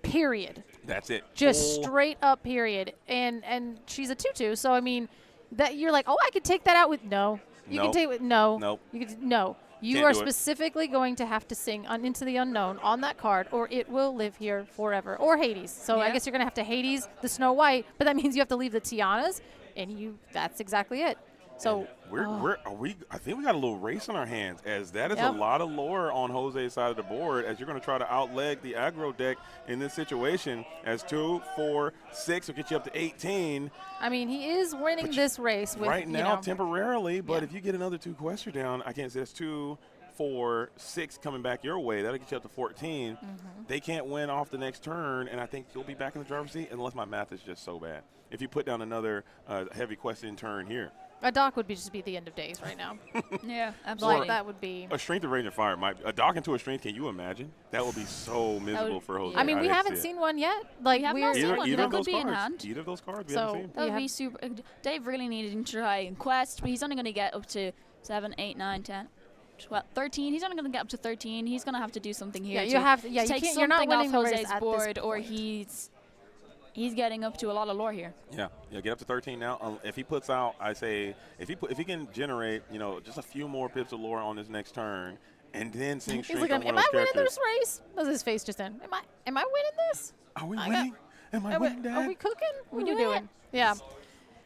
[SPEAKER 8] Period.
[SPEAKER 7] That's it.
[SPEAKER 8] Just straight up period. And she's a 2/2, so I mean that you're like, oh, I could take that out with no. You can take it with no.
[SPEAKER 7] Nope.
[SPEAKER 8] You could no. You are specifically going to have to sing Into the Unknown on that card, or it will live here forever. Or Hades. So I guess you're going to have to Hades the Snow White, but that means you have to leave the Tianas, and that's exactly it. So
[SPEAKER 7] I think we got a little race on our hands, as that is a lot of lore on Jose's side of the board, as you're going to try to outleg the aggro deck in this situation, as 2, 4, 6 will get you up to 18.
[SPEAKER 8] I mean, he is winning this race with
[SPEAKER 7] right now temporarily, but if you get another 2 quests down, I can't say that's 2, 4, 6 coming back your way. That'll get you up to 14. They can't win off the next turn, and I think you'll be back in the driver's seat unless my math is just so bad. If you put down another heavy quest in turn here.
[SPEAKER 8] A dock would just be the end of days right now.
[SPEAKER 9] Yeah, absolutely.
[SPEAKER 8] Like, that would be.
[SPEAKER 7] A strength of Raging Fire might a dock into a strength. Can you imagine? That would be so miserable for Jose.
[SPEAKER 8] I mean, we haven't
[SPEAKER 7] see
[SPEAKER 8] seen one yet. Like,
[SPEAKER 9] we have not seen one.
[SPEAKER 7] either
[SPEAKER 9] That
[SPEAKER 7] of
[SPEAKER 9] could
[SPEAKER 7] those
[SPEAKER 9] be in
[SPEAKER 7] cards.
[SPEAKER 9] hand.
[SPEAKER 7] Either of those cards we
[SPEAKER 8] So-
[SPEAKER 7] haven't seen.
[SPEAKER 9] That would be super. Dave really needed to try and quest, but he's only going to get up to 7, 8, 9, 10, 12, 13. He's only going to get up to 13. He's going to have to do something here.
[SPEAKER 8] Yeah, you
[SPEAKER 9] to
[SPEAKER 8] have. Yeah, you
[SPEAKER 9] take
[SPEAKER 8] can't. You're not
[SPEAKER 9] something
[SPEAKER 8] winning
[SPEAKER 9] off
[SPEAKER 8] the race
[SPEAKER 9] Jose's
[SPEAKER 8] at
[SPEAKER 9] board,
[SPEAKER 8] this
[SPEAKER 9] or
[SPEAKER 8] point.
[SPEAKER 9] he's getting up to a lot of lore here.
[SPEAKER 7] Yeah, get up to 13 now. If he puts out, I say, if he can generate, just a few more pips of lore on his next turn, and then sing
[SPEAKER 8] He's
[SPEAKER 7] strength
[SPEAKER 8] looking
[SPEAKER 7] on
[SPEAKER 8] at me.
[SPEAKER 7] one
[SPEAKER 8] Am
[SPEAKER 7] of
[SPEAKER 8] I
[SPEAKER 7] those
[SPEAKER 8] winning
[SPEAKER 7] characters.
[SPEAKER 8] this race? What's his face just in? Am I winning this?
[SPEAKER 7] Are we
[SPEAKER 8] I
[SPEAKER 7] winning? Am I winning, Dad?
[SPEAKER 8] Are we cooking? What are we
[SPEAKER 9] doing
[SPEAKER 8] doing? Yeah.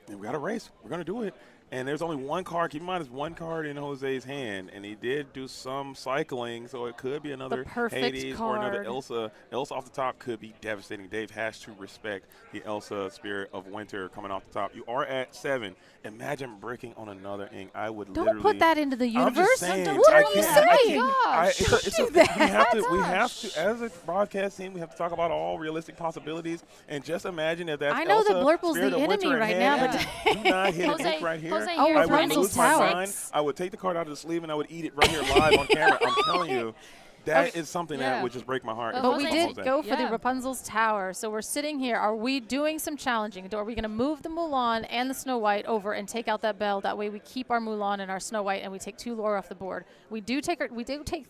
[SPEAKER 7] And we got a race. We're gonna do it. And there's only one card. Keep in mind, there's one card in Jose's hand, and he did do some cycling, so it could be another
[SPEAKER 8] perfect
[SPEAKER 7] Hades or another
[SPEAKER 8] card.
[SPEAKER 7] Elsa. Elsa off the top could be devastating. Dave has to respect the Elsa Spirit of Winter coming off the top. You are at 7. Imagine breaking on another ink. I would
[SPEAKER 8] Don't
[SPEAKER 7] literally.
[SPEAKER 8] put that into the
[SPEAKER 7] I'm
[SPEAKER 8] universe.
[SPEAKER 7] just saying.
[SPEAKER 8] What
[SPEAKER 7] I
[SPEAKER 8] are you
[SPEAKER 7] can't- I
[SPEAKER 8] saying?
[SPEAKER 7] can't- I- it's a-
[SPEAKER 8] Don't do that.
[SPEAKER 7] we have to, as a broadcast team, we have to talk about all realistic possibilities. And just imagine if that's
[SPEAKER 8] I know that
[SPEAKER 7] Elsa,
[SPEAKER 8] Blurple's
[SPEAKER 7] Spirit
[SPEAKER 8] the
[SPEAKER 7] of
[SPEAKER 8] enemy
[SPEAKER 7] Winter in
[SPEAKER 8] right
[SPEAKER 7] hand,
[SPEAKER 8] now,
[SPEAKER 7] but do not hit an ink right here.
[SPEAKER 9] Jose
[SPEAKER 8] Oh,
[SPEAKER 9] here
[SPEAKER 8] I
[SPEAKER 7] I
[SPEAKER 9] for
[SPEAKER 7] would
[SPEAKER 8] Rapunzel's
[SPEAKER 7] lose my
[SPEAKER 8] Tower.
[SPEAKER 7] mind. I would take the card out of the sleeve and I would eat it right here live on camera. I'm telling you, that is something that
[SPEAKER 9] Yeah.
[SPEAKER 7] would just break my heart.
[SPEAKER 9] But
[SPEAKER 7] if
[SPEAKER 8] But
[SPEAKER 7] it
[SPEAKER 8] we
[SPEAKER 7] was
[SPEAKER 8] did
[SPEAKER 7] Jose.
[SPEAKER 8] go for the
[SPEAKER 9] Yeah.
[SPEAKER 8] Rapunzel's Tower, so we're sitting here. Are we doing some challenging? Are we going to move the Mulan and the Snow White over and take out that bell? That way we keep our Mulan and our Snow White, and we take 2 lore off the board. We do take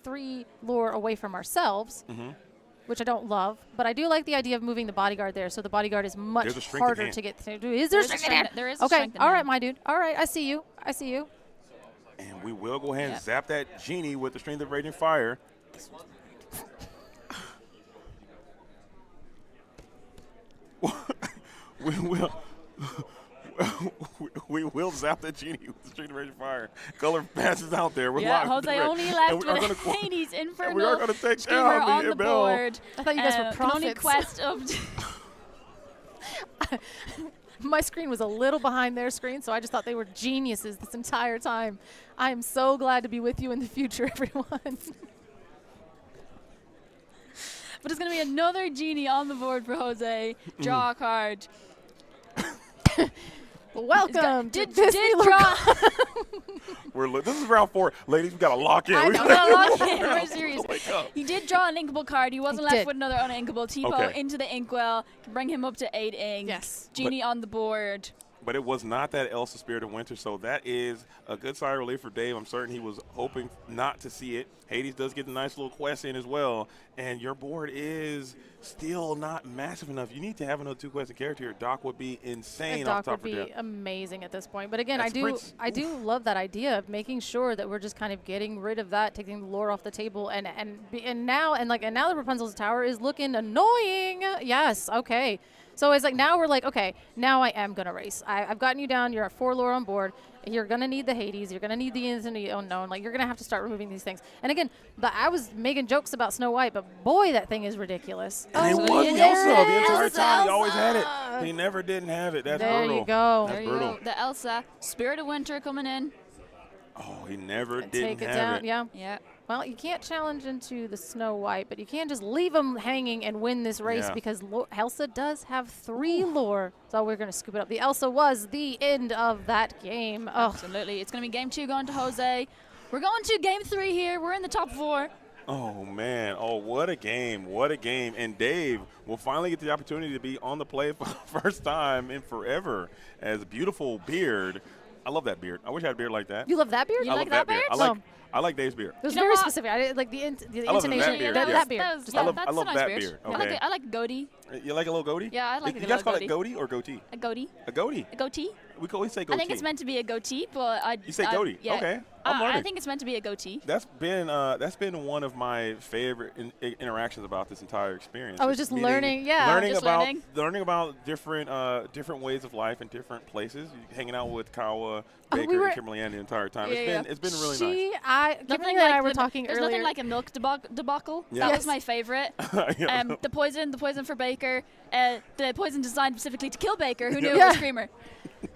[SPEAKER 8] 3 lore away from ourselves, which I don't love, but I do like the idea of moving the bodyguard there, so the bodyguard is much
[SPEAKER 7] There's a strength in
[SPEAKER 8] harder
[SPEAKER 7] hand.
[SPEAKER 8] to get through. Is there
[SPEAKER 9] There is a
[SPEAKER 8] strength in hand?
[SPEAKER 9] strength- there is a
[SPEAKER 8] Okay,
[SPEAKER 9] strength in
[SPEAKER 8] all right,
[SPEAKER 9] hand.
[SPEAKER 8] my dude. All right, I see you. I see you.
[SPEAKER 7] And we will go ahead and
[SPEAKER 9] Yeah.
[SPEAKER 7] zap that genie with the strength of Raging Fire. we will. We will zap that genie with the strength of Raging Fire. Color passes out there. We're
[SPEAKER 9] Yeah,
[SPEAKER 7] live.
[SPEAKER 9] Jose only
[SPEAKER 7] And
[SPEAKER 9] left
[SPEAKER 7] we are
[SPEAKER 9] with
[SPEAKER 7] gonna-
[SPEAKER 9] Hades
[SPEAKER 7] we are
[SPEAKER 9] Infernal
[SPEAKER 7] gonna take
[SPEAKER 9] Screamer
[SPEAKER 7] down
[SPEAKER 9] on
[SPEAKER 7] the
[SPEAKER 9] the
[SPEAKER 7] bell.
[SPEAKER 9] board.
[SPEAKER 8] I thought you guys were
[SPEAKER 9] Can only
[SPEAKER 8] prophets.
[SPEAKER 9] quest up to
[SPEAKER 8] My screen was a little behind their screen, so I just thought they were geniuses this entire time. I am so glad to be with you in the future, everyone.
[SPEAKER 9] But it's going to be another genie on the board for Jose. Draw a card.
[SPEAKER 8] Welcome to
[SPEAKER 9] Did
[SPEAKER 8] Disney
[SPEAKER 9] draw.
[SPEAKER 7] This is round 4. Ladies, we got to lock in.
[SPEAKER 8] I
[SPEAKER 7] We
[SPEAKER 8] know.
[SPEAKER 7] gotta-
[SPEAKER 9] We're locked in. We're serious.
[SPEAKER 7] Wake up.
[SPEAKER 9] He did draw an inkable card. He wasn't
[SPEAKER 8] He
[SPEAKER 9] left
[SPEAKER 8] did.
[SPEAKER 9] with another uninkable. Tipo
[SPEAKER 7] Okay.
[SPEAKER 9] into the inkwell. Can bring him up to 8 ink.
[SPEAKER 8] Yes.
[SPEAKER 9] Genie on the board.
[SPEAKER 7] But it was not that Elsa Spirit of Winter, so that is a good sigh of relief for Dave. I'm certain he was hoping not to see it. Hades does get a nice little quest in as well, and your board is still not massive enough. You need to have another 2 quested character here. Doc would be insane
[SPEAKER 8] And
[SPEAKER 7] off
[SPEAKER 8] Doc
[SPEAKER 7] top
[SPEAKER 8] would
[SPEAKER 7] for
[SPEAKER 8] be
[SPEAKER 7] depth.
[SPEAKER 8] amazing at this point. But again,
[SPEAKER 7] That's Prince.
[SPEAKER 8] I do love that idea of making sure that we're just kind of getting rid of that, taking the lore off the table, and now the Rapunzel's Tower is looking annoying. Yes, okay. So it's like now we're like, okay, now I am gonna race. I've gotten you down. You're at 4 lore on board. You're gonna need the Hades. You're gonna need the Infinity Unknown. Like you're gonna have to start removing these things. And again, I was making jokes about Snow White, but boy, that thing is ridiculous.
[SPEAKER 7] And it
[SPEAKER 8] Oh,
[SPEAKER 7] was
[SPEAKER 8] it
[SPEAKER 7] Elsa the
[SPEAKER 8] is
[SPEAKER 7] entire time. He always had
[SPEAKER 8] Elsa.
[SPEAKER 7] it. He never didn't have it. That's
[SPEAKER 8] There
[SPEAKER 7] brutal.
[SPEAKER 8] you go.
[SPEAKER 9] There
[SPEAKER 7] That's
[SPEAKER 9] you
[SPEAKER 7] brutal.
[SPEAKER 9] go. The Elsa. Spirit of Winter coming in.
[SPEAKER 7] Oh, he never
[SPEAKER 8] And
[SPEAKER 7] didn't
[SPEAKER 8] take it
[SPEAKER 7] have
[SPEAKER 8] down.
[SPEAKER 7] it.
[SPEAKER 8] Yeah.
[SPEAKER 9] Yeah.
[SPEAKER 8] Well, you can't challenge into the Snow White, but you can just leave them hanging and win this race
[SPEAKER 7] Yeah.
[SPEAKER 8] because Elsa does have 3 lore. So we're going to scoop it up. The Elsa was the end of that game. Oh,
[SPEAKER 9] Absolutely. It's going to be game 2 going to Jose. We're going to game 3 here. We're in the top 4.
[SPEAKER 7] Oh, man. Oh, what a game. What a game. And Dave will finally get the opportunity to be on the play for the first time in forever as a beautiful beard. I love that beard. I wish I had a beard like that.
[SPEAKER 8] you love that beard?
[SPEAKER 9] You
[SPEAKER 7] I
[SPEAKER 9] like
[SPEAKER 7] love
[SPEAKER 9] that
[SPEAKER 7] beard.
[SPEAKER 9] beard?
[SPEAKER 7] I like Dave's beard.
[SPEAKER 8] It was
[SPEAKER 9] You know
[SPEAKER 8] very
[SPEAKER 9] what?
[SPEAKER 8] specific. I did, like the
[SPEAKER 7] I love the
[SPEAKER 8] intonation.
[SPEAKER 7] that beard,
[SPEAKER 8] That,
[SPEAKER 7] yeah.
[SPEAKER 8] that beard.
[SPEAKER 9] That was,
[SPEAKER 8] Just
[SPEAKER 9] yeah,
[SPEAKER 8] that
[SPEAKER 7] love-
[SPEAKER 9] that's
[SPEAKER 7] I
[SPEAKER 9] a
[SPEAKER 7] love
[SPEAKER 9] nice
[SPEAKER 7] that
[SPEAKER 9] beard.
[SPEAKER 7] beard.
[SPEAKER 9] I like
[SPEAKER 7] Okay.
[SPEAKER 9] it. I like goatee.
[SPEAKER 7] You like a little goatee?
[SPEAKER 9] Yeah, I like
[SPEAKER 7] You
[SPEAKER 9] a
[SPEAKER 7] guys
[SPEAKER 9] little
[SPEAKER 7] call it
[SPEAKER 9] goatee.
[SPEAKER 7] goatee or goatee?
[SPEAKER 9] A goatee.
[SPEAKER 7] A goatee.
[SPEAKER 9] A goatee.
[SPEAKER 7] We always say goatee.
[SPEAKER 9] I think it's meant to be a goatee, but I.
[SPEAKER 7] You say
[SPEAKER 9] I-
[SPEAKER 7] goatee.
[SPEAKER 9] Yeah.
[SPEAKER 7] Okay. I'm
[SPEAKER 9] I
[SPEAKER 7] learning.
[SPEAKER 9] think it's meant to be a goatee.
[SPEAKER 7] That's been one of my favorite interactions about this entire experience.
[SPEAKER 8] I was just learning, yeah.
[SPEAKER 7] Learning about different ways of life in different places. Hanging out with Kawa,
[SPEAKER 8] Oh,
[SPEAKER 7] Baker,
[SPEAKER 8] we were-
[SPEAKER 7] and Kimberly Ann the entire time.
[SPEAKER 9] Yeah,
[SPEAKER 7] It's been really nice.
[SPEAKER 8] Kimberly and I were
[SPEAKER 9] the-
[SPEAKER 8] talking
[SPEAKER 9] There's
[SPEAKER 8] earlier.
[SPEAKER 9] nothing like a milk debacle.
[SPEAKER 7] Yeah.
[SPEAKER 9] That
[SPEAKER 8] Yes.
[SPEAKER 9] was my favorite.
[SPEAKER 7] Yeah.
[SPEAKER 9] The poison for Baker. The poison designed specifically to kill Baker, who knew it
[SPEAKER 8] Yeah.
[SPEAKER 9] was Screamer.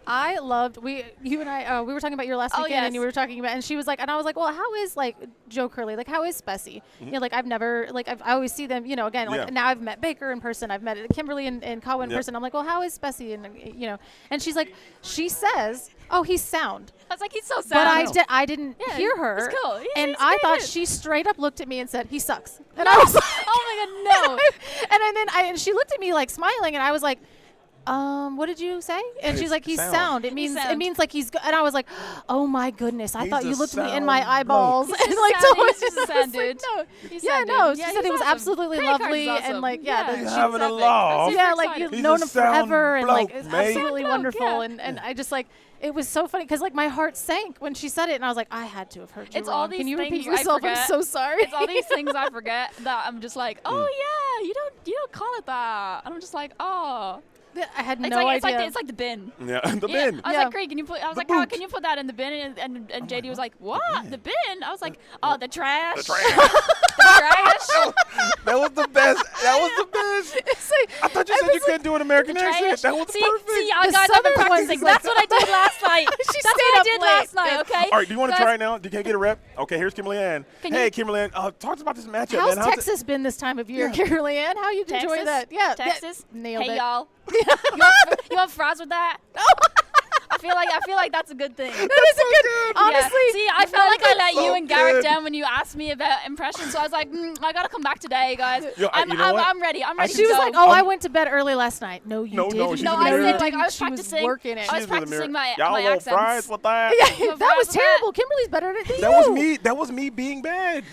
[SPEAKER 8] I loved you and I we were talking about your last weekend, and you were talking about, and she was like, and I was like, well, how is like Joe Curley, like how is Spessy? You know, like I've never I always see them, you know, again, like now I've met Baker in person, I've met Kimberly and Kawa in person. I'm like, well, how is Spessy? And you know, and she's like, she says, oh, he's sound.
[SPEAKER 9] I was like, he's so sound.
[SPEAKER 8] But I didn't hear her.
[SPEAKER 9] It's cool.
[SPEAKER 8] And I thought she straight up looked at me and said, he sucks. And I was like,
[SPEAKER 9] oh my god, no.
[SPEAKER 8] and she looked at me like smiling, and I was like, what did you say? And she's like, he's sound. It means like he's good. And I was like, oh my goodness, I thought you looked me in my eyeballs.
[SPEAKER 9] And like, he's just a sound dude.
[SPEAKER 8] She said it was absolutely lovely, and like,
[SPEAKER 7] having a laugh.
[SPEAKER 8] Yeah, like you've known him forever, and like it's absolutely wonderful. And I just like, it was so funny because like my heart sank when she said it, and I was like, I had to have heard you wrong. Can you repeat yourself? I'm so sorry.
[SPEAKER 9] It's all these things I forget that I'm just like, oh yeah, you don't call it that, and I'm just like, oh.
[SPEAKER 8] I had no idea.
[SPEAKER 9] It's like the bin.
[SPEAKER 7] Yeah, the bin.
[SPEAKER 9] I was like, Craig, can you put? I was like, Kyle, can you put that in the bin? And JD was like, what? The bin? I was like, oh, the trash. The trash. The trash.
[SPEAKER 7] That was the best. That was the best.
[SPEAKER 8] Like,
[SPEAKER 7] I thought you said you couldn't do an American accent. That was perfect.
[SPEAKER 9] See, y'all guys, I've been practicing. That's what I did last night. That's what I did last night. Okay.
[SPEAKER 7] All right, do you want to try it now? You can't get a rep. Okay, here's Kimberly Ann. Hey, Kimberly Ann, talk about this matchup.
[SPEAKER 8] How's Texas been this time of year, Kimberly Ann? How you enjoy that? Yeah,
[SPEAKER 9] Texas.
[SPEAKER 8] Nailed it.
[SPEAKER 9] Hey y'all. You want fries with that? I feel like that's a good thing.
[SPEAKER 8] That is a good. Honestly,
[SPEAKER 9] see, I felt like I let you and Garrett down when you asked me about impressions. So I was like, I gotta come back today, guys. I'm ready. I'm ready.
[SPEAKER 8] She was like, oh, I went to bed early last night. No, you didn't.
[SPEAKER 9] No, I said like I was practicing.
[SPEAKER 8] I
[SPEAKER 9] was practicing my
[SPEAKER 7] accents. Fries with that?
[SPEAKER 8] Yeah, that was terrible. Kimberly's better at it.
[SPEAKER 7] That was me being bad.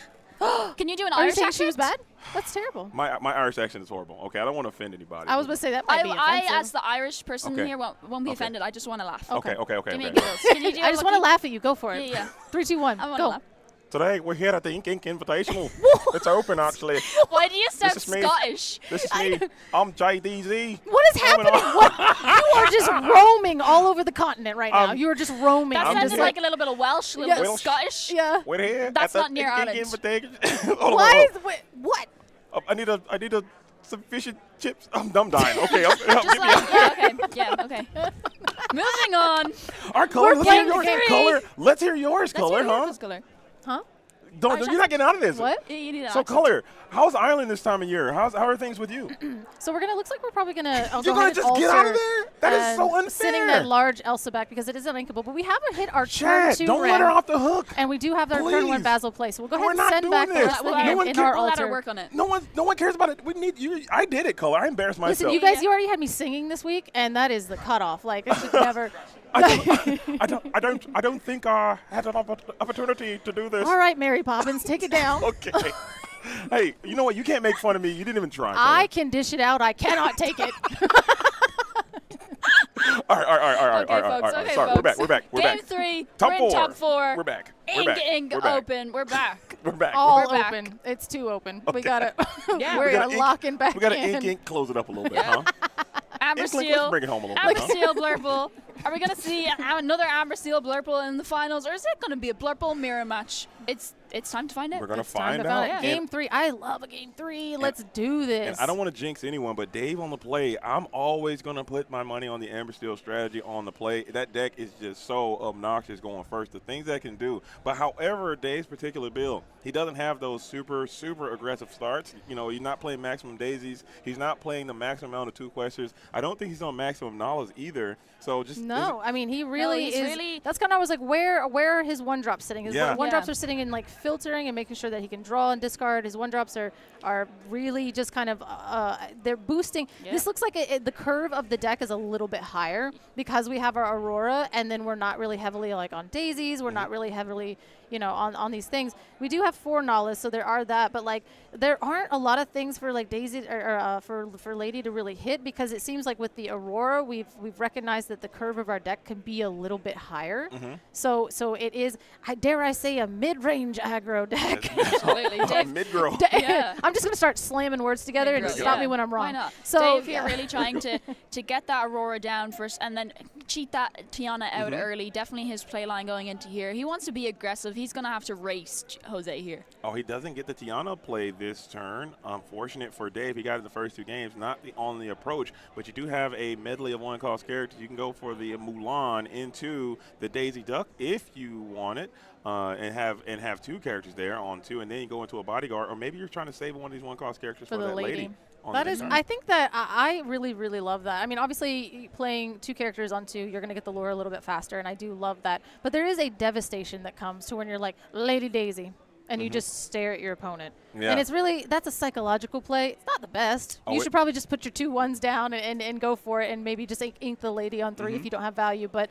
[SPEAKER 9] Can you do an Irish accent?
[SPEAKER 8] She was bad? That's terrible.
[SPEAKER 7] My Irish accent is horrible. Okay, I don't want to offend anybody.
[SPEAKER 8] I was going to say that might be offensive.
[SPEAKER 9] I, as the Irish person here, won't be offended. I just want to laugh.
[SPEAKER 7] Okay.
[SPEAKER 9] Give me giggles. Can you do
[SPEAKER 8] I just want to laugh at you. Go for it.
[SPEAKER 9] Yeah.
[SPEAKER 8] 3, 2, 1.
[SPEAKER 9] I want
[SPEAKER 8] go.
[SPEAKER 9] to laugh.
[SPEAKER 7] Today, we're here at the Ink Invitational. It's open, actually.
[SPEAKER 9] Why do you sound Scottish?
[SPEAKER 7] This is me. I'm JDZ.
[SPEAKER 8] What is happening? You are just roaming all over the continent right now. You are just roaming.
[SPEAKER 9] That sounded like a little bit of Welsh, a little bit of Scottish.
[SPEAKER 8] Yeah.
[SPEAKER 7] We're here.
[SPEAKER 9] That's not near Ireland.
[SPEAKER 8] What?
[SPEAKER 7] I need a sufficient chips. I'm dying. Okay.
[SPEAKER 9] Okay. Moving on.
[SPEAKER 7] Our color. Let's hear yours. Color. Let's hear yours. Color, huh?
[SPEAKER 8] Huh?
[SPEAKER 7] You're not getting out of this.
[SPEAKER 8] What?
[SPEAKER 9] You need
[SPEAKER 7] so color. How's Ireland this time of year? How are things with you?
[SPEAKER 8] So looks like we're probably gonna.
[SPEAKER 7] You're gonna just get out of there? That is so unfair.
[SPEAKER 8] Sitting that large Elsa back because it is uninkable, but we haven't hit our turn 2
[SPEAKER 7] don't let her off the hook.
[SPEAKER 8] And we do have our turn 1 Basil play, so we'll go ahead and send back the rest of the
[SPEAKER 9] game
[SPEAKER 8] in our altar.
[SPEAKER 9] Let her work on it.
[SPEAKER 7] No one cares about it. We need you. I did it, color. I embarrassed myself.
[SPEAKER 8] Listen, you guys, you already had me singing this week, and that is the cutoff. Like it should never.
[SPEAKER 7] I don't think I had an opportunity to do this.
[SPEAKER 8] All right, Mary Poppins, take it down.
[SPEAKER 7] Okay. Hey, you know what? You can't make fun of me. You didn't even try.
[SPEAKER 8] I can dish it out. I cannot take it.
[SPEAKER 7] All right. Sorry, we're back.
[SPEAKER 9] Game 3. We're in top 4.
[SPEAKER 7] We're back.
[SPEAKER 9] Ink open. We're back.
[SPEAKER 7] We're back.
[SPEAKER 8] All open. It's too open. Okay. We got it. We're locking back in.
[SPEAKER 7] We got to ink. Close it up a little bit, huh?
[SPEAKER 9] Amber Seal.
[SPEAKER 7] Let's bring it home a little
[SPEAKER 9] bit. Amber Seal Blurple. Are we going to see another Amber Seal Blurple in the finals, or is it going to be a Blurple mirror match? It's time to find out.
[SPEAKER 7] We're going to find out.
[SPEAKER 8] Yeah. Game 3. I love a game 3. Let's do this.
[SPEAKER 7] And I don't want to jinx anyone, but Dave on the play, I'm always going to put my money on the Amber Steel strategy on the play. That deck is just so obnoxious going first. The things that it can do. But however, Dave's particular build, he doesn't have those super, super aggressive starts. You know, he's not playing maximum daisies. He's not playing the maximum amount of 2 questers. I don't think he's on maximum knowledge either. So just
[SPEAKER 8] no, I mean he really is. That's kind of I was like, where are his 1-drops sitting? His 1-drops are sitting in like filtering and making sure that he can draw and discard. His 1-drops are really just kind of they're boosting. Yeah. This looks like the curve of the deck is a little bit higher because we have our Aurora, and then we're not really heavily like on daisies. We're not really heavily, you know, on these things. We do have 4 Nala's, so there are that, but like there aren't a lot of things for like Daisy or for Lady to really hit, because it seems like with the Aurora we've recognized that the curve of our deck can be a little bit higher. So it is, dare I say, a mid mid-range aggro deck.
[SPEAKER 9] Absolutely. Dave,
[SPEAKER 7] Mid-grow.
[SPEAKER 9] yeah.
[SPEAKER 8] I'm just going to start slamming words together and
[SPEAKER 9] Mid-grow,
[SPEAKER 8] stop
[SPEAKER 9] yeah.
[SPEAKER 8] me when I'm wrong.
[SPEAKER 9] Why not?
[SPEAKER 8] So
[SPEAKER 9] Dave here really trying to get that Aurora down first and then cheat that Tiana out early. Definitely his play line going into here. He wants to be aggressive. He's going to have to race Jose here.
[SPEAKER 7] Oh, he doesn't get the Tiana play this turn. Unfortunate for Dave. He got it the first 2 games. Not the only approach, but you do have a medley of one-cost characters. You can go for the Mulan into the Daisy Duck if you want it, and have 2 characters there on 2, and then you go into a bodyguard, or maybe you're trying to save one of these one-cost characters for
[SPEAKER 8] the
[SPEAKER 7] that lady.
[SPEAKER 8] That is, I think that I really, really love that. I mean, obviously, playing 2 characters on 2, you're going to get the lure a little bit faster, and I do love that. But there is a devastation that comes to when you're like, Lady Daisy, and you just stare at your opponent.
[SPEAKER 7] Yeah.
[SPEAKER 8] And it's really, that's a psychological play. It's not the best. You should probably just put your 2 1s down and go for it, and maybe just ink the lady on 3 if you don't have value. But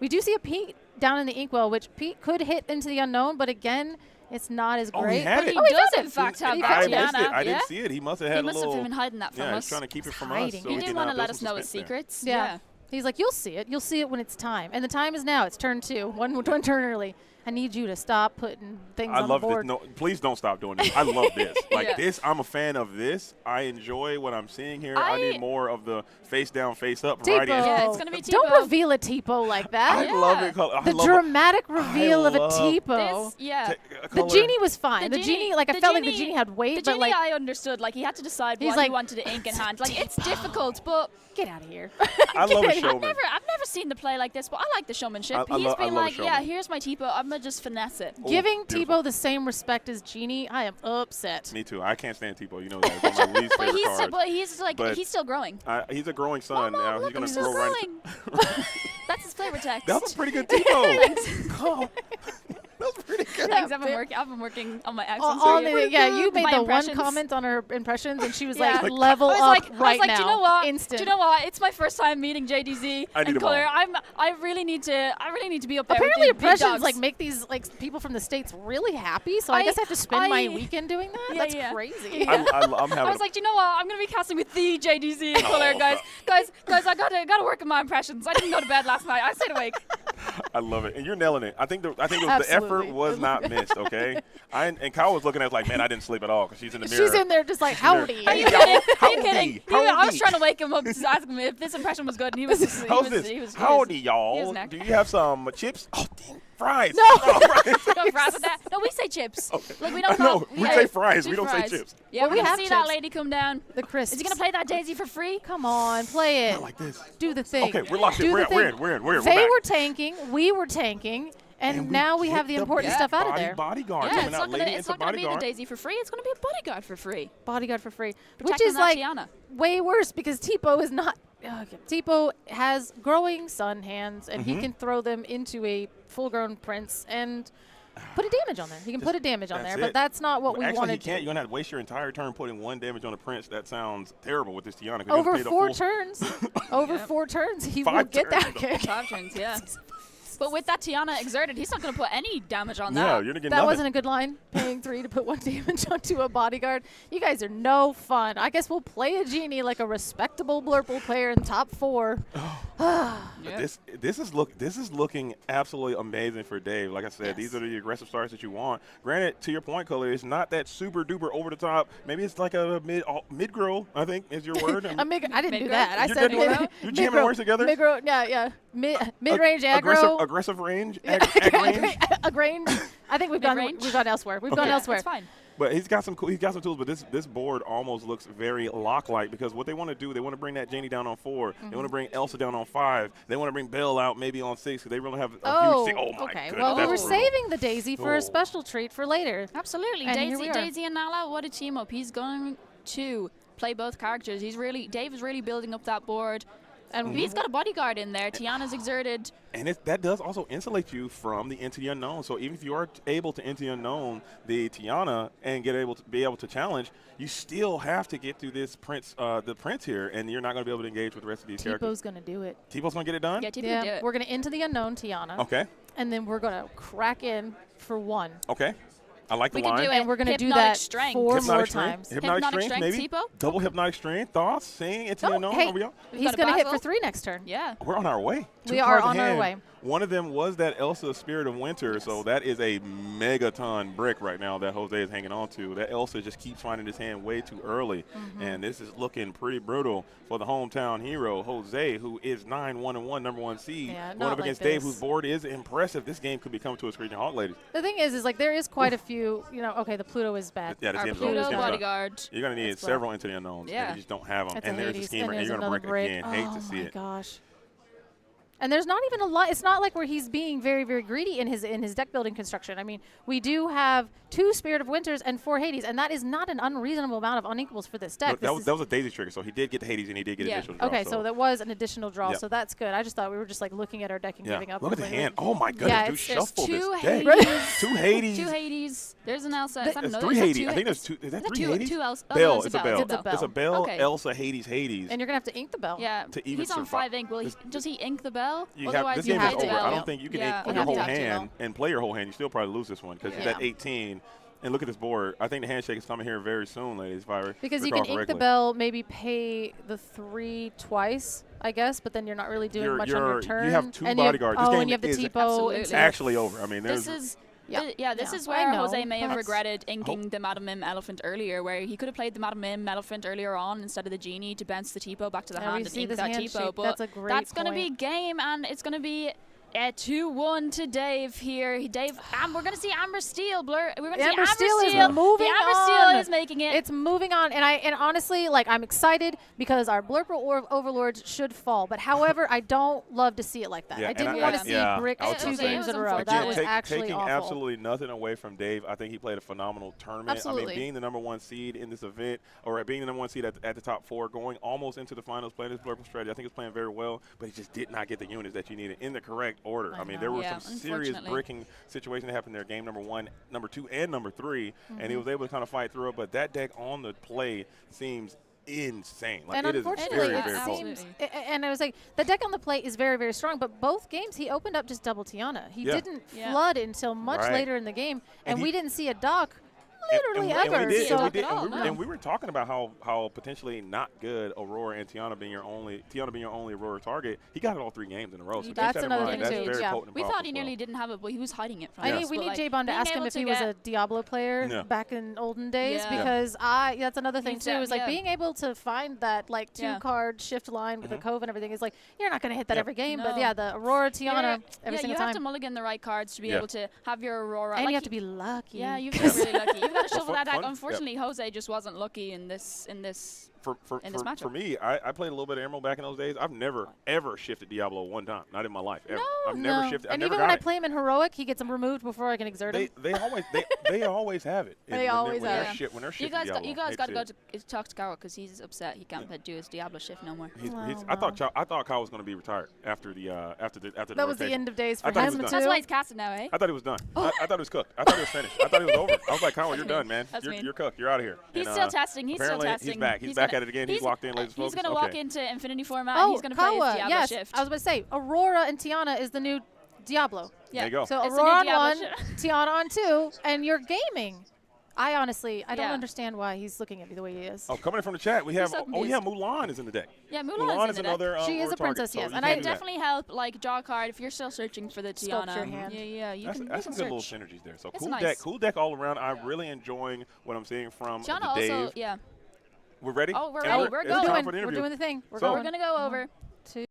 [SPEAKER 8] we do see a Pete down in the inkwell, which Pete could hit into the unknown, but again, it's not as
[SPEAKER 7] Oh, he
[SPEAKER 8] great.
[SPEAKER 7] had
[SPEAKER 8] But
[SPEAKER 7] it.
[SPEAKER 9] He does, in fact, have
[SPEAKER 7] I
[SPEAKER 9] Tatiana.
[SPEAKER 7] missed it. I didn't
[SPEAKER 9] Yeah?
[SPEAKER 7] see it. He must have had
[SPEAKER 9] He
[SPEAKER 7] a
[SPEAKER 9] must
[SPEAKER 7] little.
[SPEAKER 9] have been hiding that from
[SPEAKER 7] Yeah,
[SPEAKER 9] us.
[SPEAKER 7] he's trying to keep it from
[SPEAKER 8] hiding.
[SPEAKER 7] us. So
[SPEAKER 9] He
[SPEAKER 7] we
[SPEAKER 9] didn't
[SPEAKER 7] can,
[SPEAKER 9] want to let
[SPEAKER 7] build
[SPEAKER 9] us
[SPEAKER 7] some
[SPEAKER 9] know his
[SPEAKER 7] suspense there.
[SPEAKER 9] secrets.
[SPEAKER 8] Yeah. He's like, you'll see it. You'll see it when it's time. And the time is now. It's turn 2. One turn early. I need you to stop putting things
[SPEAKER 7] I
[SPEAKER 8] on
[SPEAKER 7] love
[SPEAKER 8] the board.
[SPEAKER 7] this. No, please don't stop doing this. I love this. Like
[SPEAKER 9] Yeah.
[SPEAKER 7] this, I'm a fan of this. I enjoy what I'm seeing here. I need more of the face down, face up variety.
[SPEAKER 8] Tipo.
[SPEAKER 9] Yeah, it's gonna be
[SPEAKER 8] Don't
[SPEAKER 9] Tipo.
[SPEAKER 8] reveal a Tipo like that.
[SPEAKER 7] I love it. I
[SPEAKER 8] The
[SPEAKER 7] love
[SPEAKER 8] dramatic reveal of a
[SPEAKER 7] love
[SPEAKER 8] Tipo.
[SPEAKER 9] This, yeah.
[SPEAKER 8] The genie was fine.
[SPEAKER 9] The
[SPEAKER 8] The genie,
[SPEAKER 9] genie-
[SPEAKER 8] like I
[SPEAKER 9] the
[SPEAKER 8] felt like the
[SPEAKER 9] genie-
[SPEAKER 8] genie had
[SPEAKER 9] The
[SPEAKER 8] weight, but
[SPEAKER 9] genie
[SPEAKER 8] like
[SPEAKER 9] I understood. Like he had to decide
[SPEAKER 8] He's
[SPEAKER 9] what
[SPEAKER 8] like,
[SPEAKER 9] he wanted to ink in hand. Like it's difficult, but
[SPEAKER 8] get out of here.
[SPEAKER 7] I love a
[SPEAKER 9] I've
[SPEAKER 7] showman.
[SPEAKER 9] never seen the play like this, but I like the showmanship.
[SPEAKER 7] I
[SPEAKER 9] He's
[SPEAKER 7] love
[SPEAKER 9] been
[SPEAKER 7] a
[SPEAKER 9] like, yeah,
[SPEAKER 7] showman.
[SPEAKER 9] here's my Tipo. I'm gonna just finesse it.
[SPEAKER 8] Giving
[SPEAKER 7] beautiful.
[SPEAKER 8] Tipo the same respect as Genie, I am upset.
[SPEAKER 7] Me too. I can't stand Tipo. You know that. It's one of my least
[SPEAKER 9] But
[SPEAKER 7] favorite
[SPEAKER 9] he's
[SPEAKER 7] cards.
[SPEAKER 9] but he's like
[SPEAKER 7] But
[SPEAKER 9] he's still growing.
[SPEAKER 7] He's a growing son.
[SPEAKER 9] Mama,
[SPEAKER 7] He's
[SPEAKER 9] look,
[SPEAKER 7] going
[SPEAKER 9] he's
[SPEAKER 7] to
[SPEAKER 9] still
[SPEAKER 7] grow right.
[SPEAKER 9] growing. That's his flavor text.
[SPEAKER 7] That was pretty good Tipo. Oh, that was pretty good.
[SPEAKER 9] Thanks. I've been working on my accents.
[SPEAKER 8] On
[SPEAKER 9] for you.
[SPEAKER 8] the, yeah, you made
[SPEAKER 9] My
[SPEAKER 8] the
[SPEAKER 9] impressions.
[SPEAKER 8] one comment on her impressions, and she was
[SPEAKER 9] Yeah.
[SPEAKER 8] like, level
[SPEAKER 9] I was
[SPEAKER 8] up
[SPEAKER 9] like,
[SPEAKER 8] right
[SPEAKER 9] do you
[SPEAKER 8] now.
[SPEAKER 9] know what?
[SPEAKER 8] Instant.
[SPEAKER 9] Do you know what? It's my first time meeting JDZ
[SPEAKER 7] I need
[SPEAKER 9] and
[SPEAKER 7] them all.
[SPEAKER 9] Color. I really need to be up there.
[SPEAKER 8] Apparently,
[SPEAKER 9] with the big
[SPEAKER 8] impressions
[SPEAKER 9] dogs.
[SPEAKER 8] like make these like people from the States really happy. So I guess I have to spend my
[SPEAKER 9] I-
[SPEAKER 8] weekend doing that.
[SPEAKER 9] Yeah,
[SPEAKER 8] That's
[SPEAKER 9] yeah.
[SPEAKER 8] crazy.
[SPEAKER 7] I'm having.
[SPEAKER 9] I was like, do you know what? I'm gonna be casting with the JDZ and Color, guys. Guys, I gotta work on my impressions. I didn't go to bed last night. I stayed awake.
[SPEAKER 7] I love it, and you're nailing it. I think the effort
[SPEAKER 8] Absolutely.
[SPEAKER 7] was not missed. Okay, and Kyle was looking at it like, man, I didn't sleep at all because she's in the mirror.
[SPEAKER 8] She's in there just like, howdy.
[SPEAKER 9] Are you
[SPEAKER 7] Hey,
[SPEAKER 9] kidding?
[SPEAKER 7] y'all.
[SPEAKER 9] Are you
[SPEAKER 7] Howdy.
[SPEAKER 9] kidding? I was trying to wake him up to ask him if this impression was good, and he was.
[SPEAKER 7] How's this? Howdy, y'all.
[SPEAKER 9] next.
[SPEAKER 7] Do you have some chips? Oh, dang, fries.
[SPEAKER 8] No.
[SPEAKER 7] Oh, fries.
[SPEAKER 9] Don't fries with that. No, we say chips.
[SPEAKER 7] Okay.
[SPEAKER 9] Like we don't
[SPEAKER 7] I know.
[SPEAKER 9] call.
[SPEAKER 7] We say fries. We don't say chips.
[SPEAKER 9] Yeah,
[SPEAKER 8] Well,
[SPEAKER 9] we're
[SPEAKER 8] we
[SPEAKER 9] gonna
[SPEAKER 8] have
[SPEAKER 9] see that
[SPEAKER 8] chips.
[SPEAKER 9] lady come down.
[SPEAKER 8] The crisps.
[SPEAKER 9] Is he gonna play that Daisy for free?
[SPEAKER 8] Come on, play it.
[SPEAKER 7] Not like this.
[SPEAKER 8] Do the thing.
[SPEAKER 7] Okay, we're locked in.
[SPEAKER 8] Do
[SPEAKER 7] We're
[SPEAKER 8] the
[SPEAKER 7] in.
[SPEAKER 8] thing.
[SPEAKER 7] We're in.
[SPEAKER 8] They
[SPEAKER 7] back.
[SPEAKER 8] were tanking. We were tanking. And now we
[SPEAKER 7] get
[SPEAKER 8] have the important
[SPEAKER 7] big
[SPEAKER 8] stuff out of
[SPEAKER 7] body
[SPEAKER 8] there.
[SPEAKER 7] Bodyguard
[SPEAKER 9] Yeah,
[SPEAKER 7] coming
[SPEAKER 9] it's
[SPEAKER 7] out
[SPEAKER 9] not gonna.
[SPEAKER 7] lady
[SPEAKER 9] It's
[SPEAKER 7] into
[SPEAKER 9] not gonna be the
[SPEAKER 7] bodyguard.
[SPEAKER 9] Daisy for free. It's gonna be a bodyguard for free.
[SPEAKER 8] Bodyguard for free. Which
[SPEAKER 9] Protecting
[SPEAKER 8] is
[SPEAKER 9] that
[SPEAKER 8] like
[SPEAKER 9] Tiana.
[SPEAKER 8] way worse because Tipo is not. Tipo has growing sun hands, and he can throw them into a full-grown prince and put a damage on there. He can put a damage on
[SPEAKER 7] that's
[SPEAKER 8] there, but
[SPEAKER 7] it.
[SPEAKER 8] that's not what we
[SPEAKER 7] Actually,
[SPEAKER 8] wanted
[SPEAKER 7] he
[SPEAKER 8] to
[SPEAKER 7] can't.
[SPEAKER 8] do.
[SPEAKER 7] You're gonna have to waste your entire turn putting 1 damage on a prince. That sounds terrible with this Tiana. 'cause you're gonna
[SPEAKER 8] Over
[SPEAKER 7] pay the
[SPEAKER 8] 4
[SPEAKER 7] full-
[SPEAKER 8] turns. Over
[SPEAKER 9] Yeah.
[SPEAKER 8] 4 turns, he
[SPEAKER 7] 5
[SPEAKER 8] will get
[SPEAKER 7] turns,
[SPEAKER 8] that
[SPEAKER 7] though.
[SPEAKER 8] kick.
[SPEAKER 9] 5 turns, yeah. But with that Tiana exerted, he's not gonna put any damage on
[SPEAKER 7] Yeah,
[SPEAKER 9] that.
[SPEAKER 7] you're gonna get
[SPEAKER 8] That
[SPEAKER 7] nothing.
[SPEAKER 8] wasn't a good line. Paying 3 to put 1 damage onto a bodyguard. You guys are no fun. I guess we'll play a genie like a respectable Blurple player in top 4.
[SPEAKER 7] This is looking absolutely amazing for Dave. Like I said,
[SPEAKER 8] Yes.
[SPEAKER 7] these are the aggressive starts that you want. Granted, to your point, Color, it's not that super duper over the top. Maybe it's like a mid grow. I think is your word.
[SPEAKER 8] I didn't do
[SPEAKER 9] Mid-grow?
[SPEAKER 8] that. I
[SPEAKER 7] You're
[SPEAKER 8] said
[SPEAKER 7] good doing that? You're jamming words together?
[SPEAKER 8] Mid-grow, yeah. Mid-range aggro.
[SPEAKER 7] Aggressive range. Ag range.
[SPEAKER 8] Range. I think we've gone elsewhere. We've gone
[SPEAKER 9] Yeah,
[SPEAKER 8] elsewhere.
[SPEAKER 9] It's fine.
[SPEAKER 7] But he's got some tools. But this board almost looks very lock-like because what they want to do, they want to bring that Janie down on 4. They want to bring Elsa down on 5. They want to bring Belle out maybe on 6 because they really have a huge. Oh my
[SPEAKER 8] okay.
[SPEAKER 7] goodness,
[SPEAKER 8] Well, we
[SPEAKER 7] that's
[SPEAKER 8] were
[SPEAKER 7] brutal.
[SPEAKER 8] saving the Daisy for
[SPEAKER 7] Oh.
[SPEAKER 8] a special treat for later.
[SPEAKER 9] Absolutely.
[SPEAKER 8] And here we are.
[SPEAKER 9] Daisy and Nala, what a team up. He's going to play both characters. Dave is really building up that board. And he's got a bodyguard in there. Tiana's exerted.
[SPEAKER 7] And that does also insulate you from the Into the Unknown. So even if you are able to Into the Unknown the Tiana and be able to challenge, you still have to get through this the prince here, and you're not going to be able to engage with the rest of these characters.
[SPEAKER 8] Tipo's going to do it.
[SPEAKER 7] Tipo's going to get it done?
[SPEAKER 9] Yeah, Tipo can do
[SPEAKER 8] Yeah,
[SPEAKER 9] it.
[SPEAKER 8] we're going to Into the Unknown Tiana.
[SPEAKER 7] Okay.
[SPEAKER 8] And then we're going to crack in for 1.
[SPEAKER 7] Okay. I like the
[SPEAKER 9] We can
[SPEAKER 7] line.
[SPEAKER 9] do it.
[SPEAKER 8] And we're going to do
[SPEAKER 9] Hypnotic
[SPEAKER 8] that
[SPEAKER 9] strength.
[SPEAKER 8] 4 more
[SPEAKER 7] Hypnotic strength.
[SPEAKER 8] times.
[SPEAKER 7] Hypnotic strength,
[SPEAKER 9] strength,
[SPEAKER 7] maybe.
[SPEAKER 9] Tipo?
[SPEAKER 7] Double hypnotic strength. Thoughts? Seeing Into the Unknown?
[SPEAKER 8] Hey,
[SPEAKER 7] Are we on?
[SPEAKER 8] he's
[SPEAKER 9] got a
[SPEAKER 8] going to hit
[SPEAKER 9] Basil.
[SPEAKER 8] for 3 next turn.
[SPEAKER 9] Yeah.
[SPEAKER 7] We're on our way.
[SPEAKER 8] We are on our way.
[SPEAKER 7] One of them was that Elsa Spirit of Winter, so that is a megaton brick right now that Jose is hanging on to. That Elsa just keeps finding his hand way too early, and this is looking pretty brutal for the hometown hero, Jose, who is 9-1-1, number 1 seed, going up against Dave, whose board is impressive. This game could be coming to a screeching halt, ladies.
[SPEAKER 8] The thing is like there is quite a few, okay, the Pluto is bad.
[SPEAKER 7] Yeah, this
[SPEAKER 9] Our
[SPEAKER 7] game's
[SPEAKER 9] Pluto
[SPEAKER 7] over.
[SPEAKER 9] bodyguard.
[SPEAKER 7] You're going to need several Into the Unknowns, and you just don't have them.
[SPEAKER 8] It's
[SPEAKER 7] and there's a schemer, and you're going to break again. Hate to see it.
[SPEAKER 8] Oh, my gosh. And there's not even a lot. It's not like where he's being very, very greedy in his deck building construction. I mean, we do have 2 Spirit of Winters and 4 Hades, and that is not an unreasonable amount of unequals for this deck.
[SPEAKER 7] No, that was a daisy trigger, so he did get the Hades and he did get additional draw.
[SPEAKER 8] Okay, so that was an additional draw, so that's good. I just thought we were just like looking at our deck and giving up.
[SPEAKER 7] Look at the hand. Oh my goodness, dude, shuffle this deck.
[SPEAKER 9] 2
[SPEAKER 7] Hades.
[SPEAKER 9] 2 Hades. There's an Elsa. Is that
[SPEAKER 7] There's
[SPEAKER 9] another?
[SPEAKER 7] 3 Hades. I think there's 2. Is that 3 Hades?
[SPEAKER 9] 2 Elsa.
[SPEAKER 7] Bell. It's a Bell.
[SPEAKER 8] It's a Bell.
[SPEAKER 7] It's a Bell,
[SPEAKER 9] Okay.
[SPEAKER 7] Elsa, Hades.
[SPEAKER 8] And you're going to have to ink the Bell.
[SPEAKER 9] Yeah,
[SPEAKER 7] to even
[SPEAKER 9] he's on
[SPEAKER 7] survive.
[SPEAKER 9] 5 ink. Will does he ink the Bell?
[SPEAKER 7] This game is over. I don't think you can ink
[SPEAKER 8] you
[SPEAKER 7] your
[SPEAKER 8] have
[SPEAKER 7] whole
[SPEAKER 8] to.
[SPEAKER 7] hand and play your whole hand. You still probably lose this one because he's at 18. And look at this board. I think the handshake is coming here very soon, ladies.
[SPEAKER 8] Because you can ink the Bell, maybe pay the 3 twice, I guess, but then you're not really doing much on your turn.
[SPEAKER 7] You have 2 bodyguards. This game
[SPEAKER 8] and you have the Tipo.
[SPEAKER 7] It's actually over. I mean,
[SPEAKER 9] this is where Jose may have regretted inking the Madam Mim Elephant earlier, where he could have played the Madam Mim Elephant earlier on instead of the Genie to bounce the Tipo back to the hand and ink that Tipo. But that's going to be game, and it's going to be 2-1 to Dave here. Dave, we're going to see Amber Steel blur. We're going to see Amber Steel
[SPEAKER 8] is moving
[SPEAKER 9] the Amber
[SPEAKER 8] on.
[SPEAKER 9] Steel is making it.
[SPEAKER 8] It's moving on, and honestly, like I'm excited because our Blurple Overlords should fall. But however, I don't love to see it like that. I didn't want to see Brick 2 games in a row. That was actually
[SPEAKER 7] taking
[SPEAKER 8] awful.
[SPEAKER 7] absolutely nothing away from Dave. I think he played a phenomenal tournament.
[SPEAKER 8] Absolutely.
[SPEAKER 7] I mean, being the number 1 seed in this event, or being the number 1 seed at the top 4, going almost into the finals, playing his Blurple strategy, I think he's playing very well. But he just did not get the units that you needed in the correct order. I mean, there were some serious breaking situations that happened there. Game number 1, number 2, and number 3, and he was able to kind of fight through it. But that deck on the play seems insane. Like,
[SPEAKER 8] and
[SPEAKER 7] it is very, very
[SPEAKER 8] seems, and I was like, the deck on the plate is very, very strong. But both games, he opened up just double Tiana. He didn't flood until much later in the game, and we didn't see a dock. Literally ever.
[SPEAKER 7] And we were talking about how potentially not good Aurora and Tiana being your only Aurora target. He got it all 3 games in a row. So
[SPEAKER 8] that's another thing too.
[SPEAKER 9] We thought he nearly didn't have it, but he was hiding it from us.
[SPEAKER 8] I think we need J-Bond to ask him if he was a Diablo player back in olden days, because that's another thing too. Is like being able to find that like 2-card shift line with the Cove and everything is like you're not going to hit that every game, but the Aurora Tiana every single time.
[SPEAKER 9] You have to mulligan the right cards to be able to have your Aurora.
[SPEAKER 8] And you have to be lucky.
[SPEAKER 9] Yeah, you have to be really lucky. You've got to shuffle that deck. Unfortunately, Jose just wasn't lucky in this matchup.
[SPEAKER 7] For me, I played a little bit of Emerald back in those days. I've never ever shifted Diablo one time, not in my life ever. I've never shifted.
[SPEAKER 8] And even when I play him in Heroic, he gets him removed before I can exert him.
[SPEAKER 7] They always have it.
[SPEAKER 8] They always have it.
[SPEAKER 7] When they're shifting Diablo,
[SPEAKER 9] you guys got to go to talk to Kawa because he's upset he can't do his Diablo shift no more.
[SPEAKER 7] I thought Kyle was going to be retired after the
[SPEAKER 8] that was the end of days for him too.
[SPEAKER 9] That's why he's casted now, eh?
[SPEAKER 7] I thought he was done. I thought it was cooked. I thought it was finished. I thought it was over. I was like, Kyle, you're done, man. You're cooked. You're out of here.
[SPEAKER 9] He's still testing. He's still testing.
[SPEAKER 7] He's back. He's back at it again. He's locked in.
[SPEAKER 9] He's going to walk into Infinity format and he's going to play his Diablo shift.
[SPEAKER 8] I was about to say, Aurora and Tiana is the new Diablo.
[SPEAKER 7] There you go.
[SPEAKER 8] So Aurora on 1, Tiana on 2, and you're gaming. I don't understand why he's looking at me the way he is.
[SPEAKER 7] Oh, coming in from the chat, we have Mulan is in the deck.
[SPEAKER 9] Yeah, Mulan is in the deck.
[SPEAKER 7] Another
[SPEAKER 8] she is a princess,
[SPEAKER 7] target,
[SPEAKER 8] yes.
[SPEAKER 7] so
[SPEAKER 9] and I definitely help like draw a card if you're still searching for the Tiana.
[SPEAKER 8] Sculpt your hand.
[SPEAKER 9] Yeah, you can
[SPEAKER 7] that's some
[SPEAKER 9] search.
[SPEAKER 7] good little synergies there. So
[SPEAKER 9] it's
[SPEAKER 7] cool deck all around. I'm really enjoying what I'm seeing from
[SPEAKER 9] Tiana
[SPEAKER 7] Dave.
[SPEAKER 9] also, yeah.
[SPEAKER 7] We're ready?
[SPEAKER 9] Oh, we're ready.
[SPEAKER 8] We're doing the thing.
[SPEAKER 9] We're going to go over.
[SPEAKER 8] 2.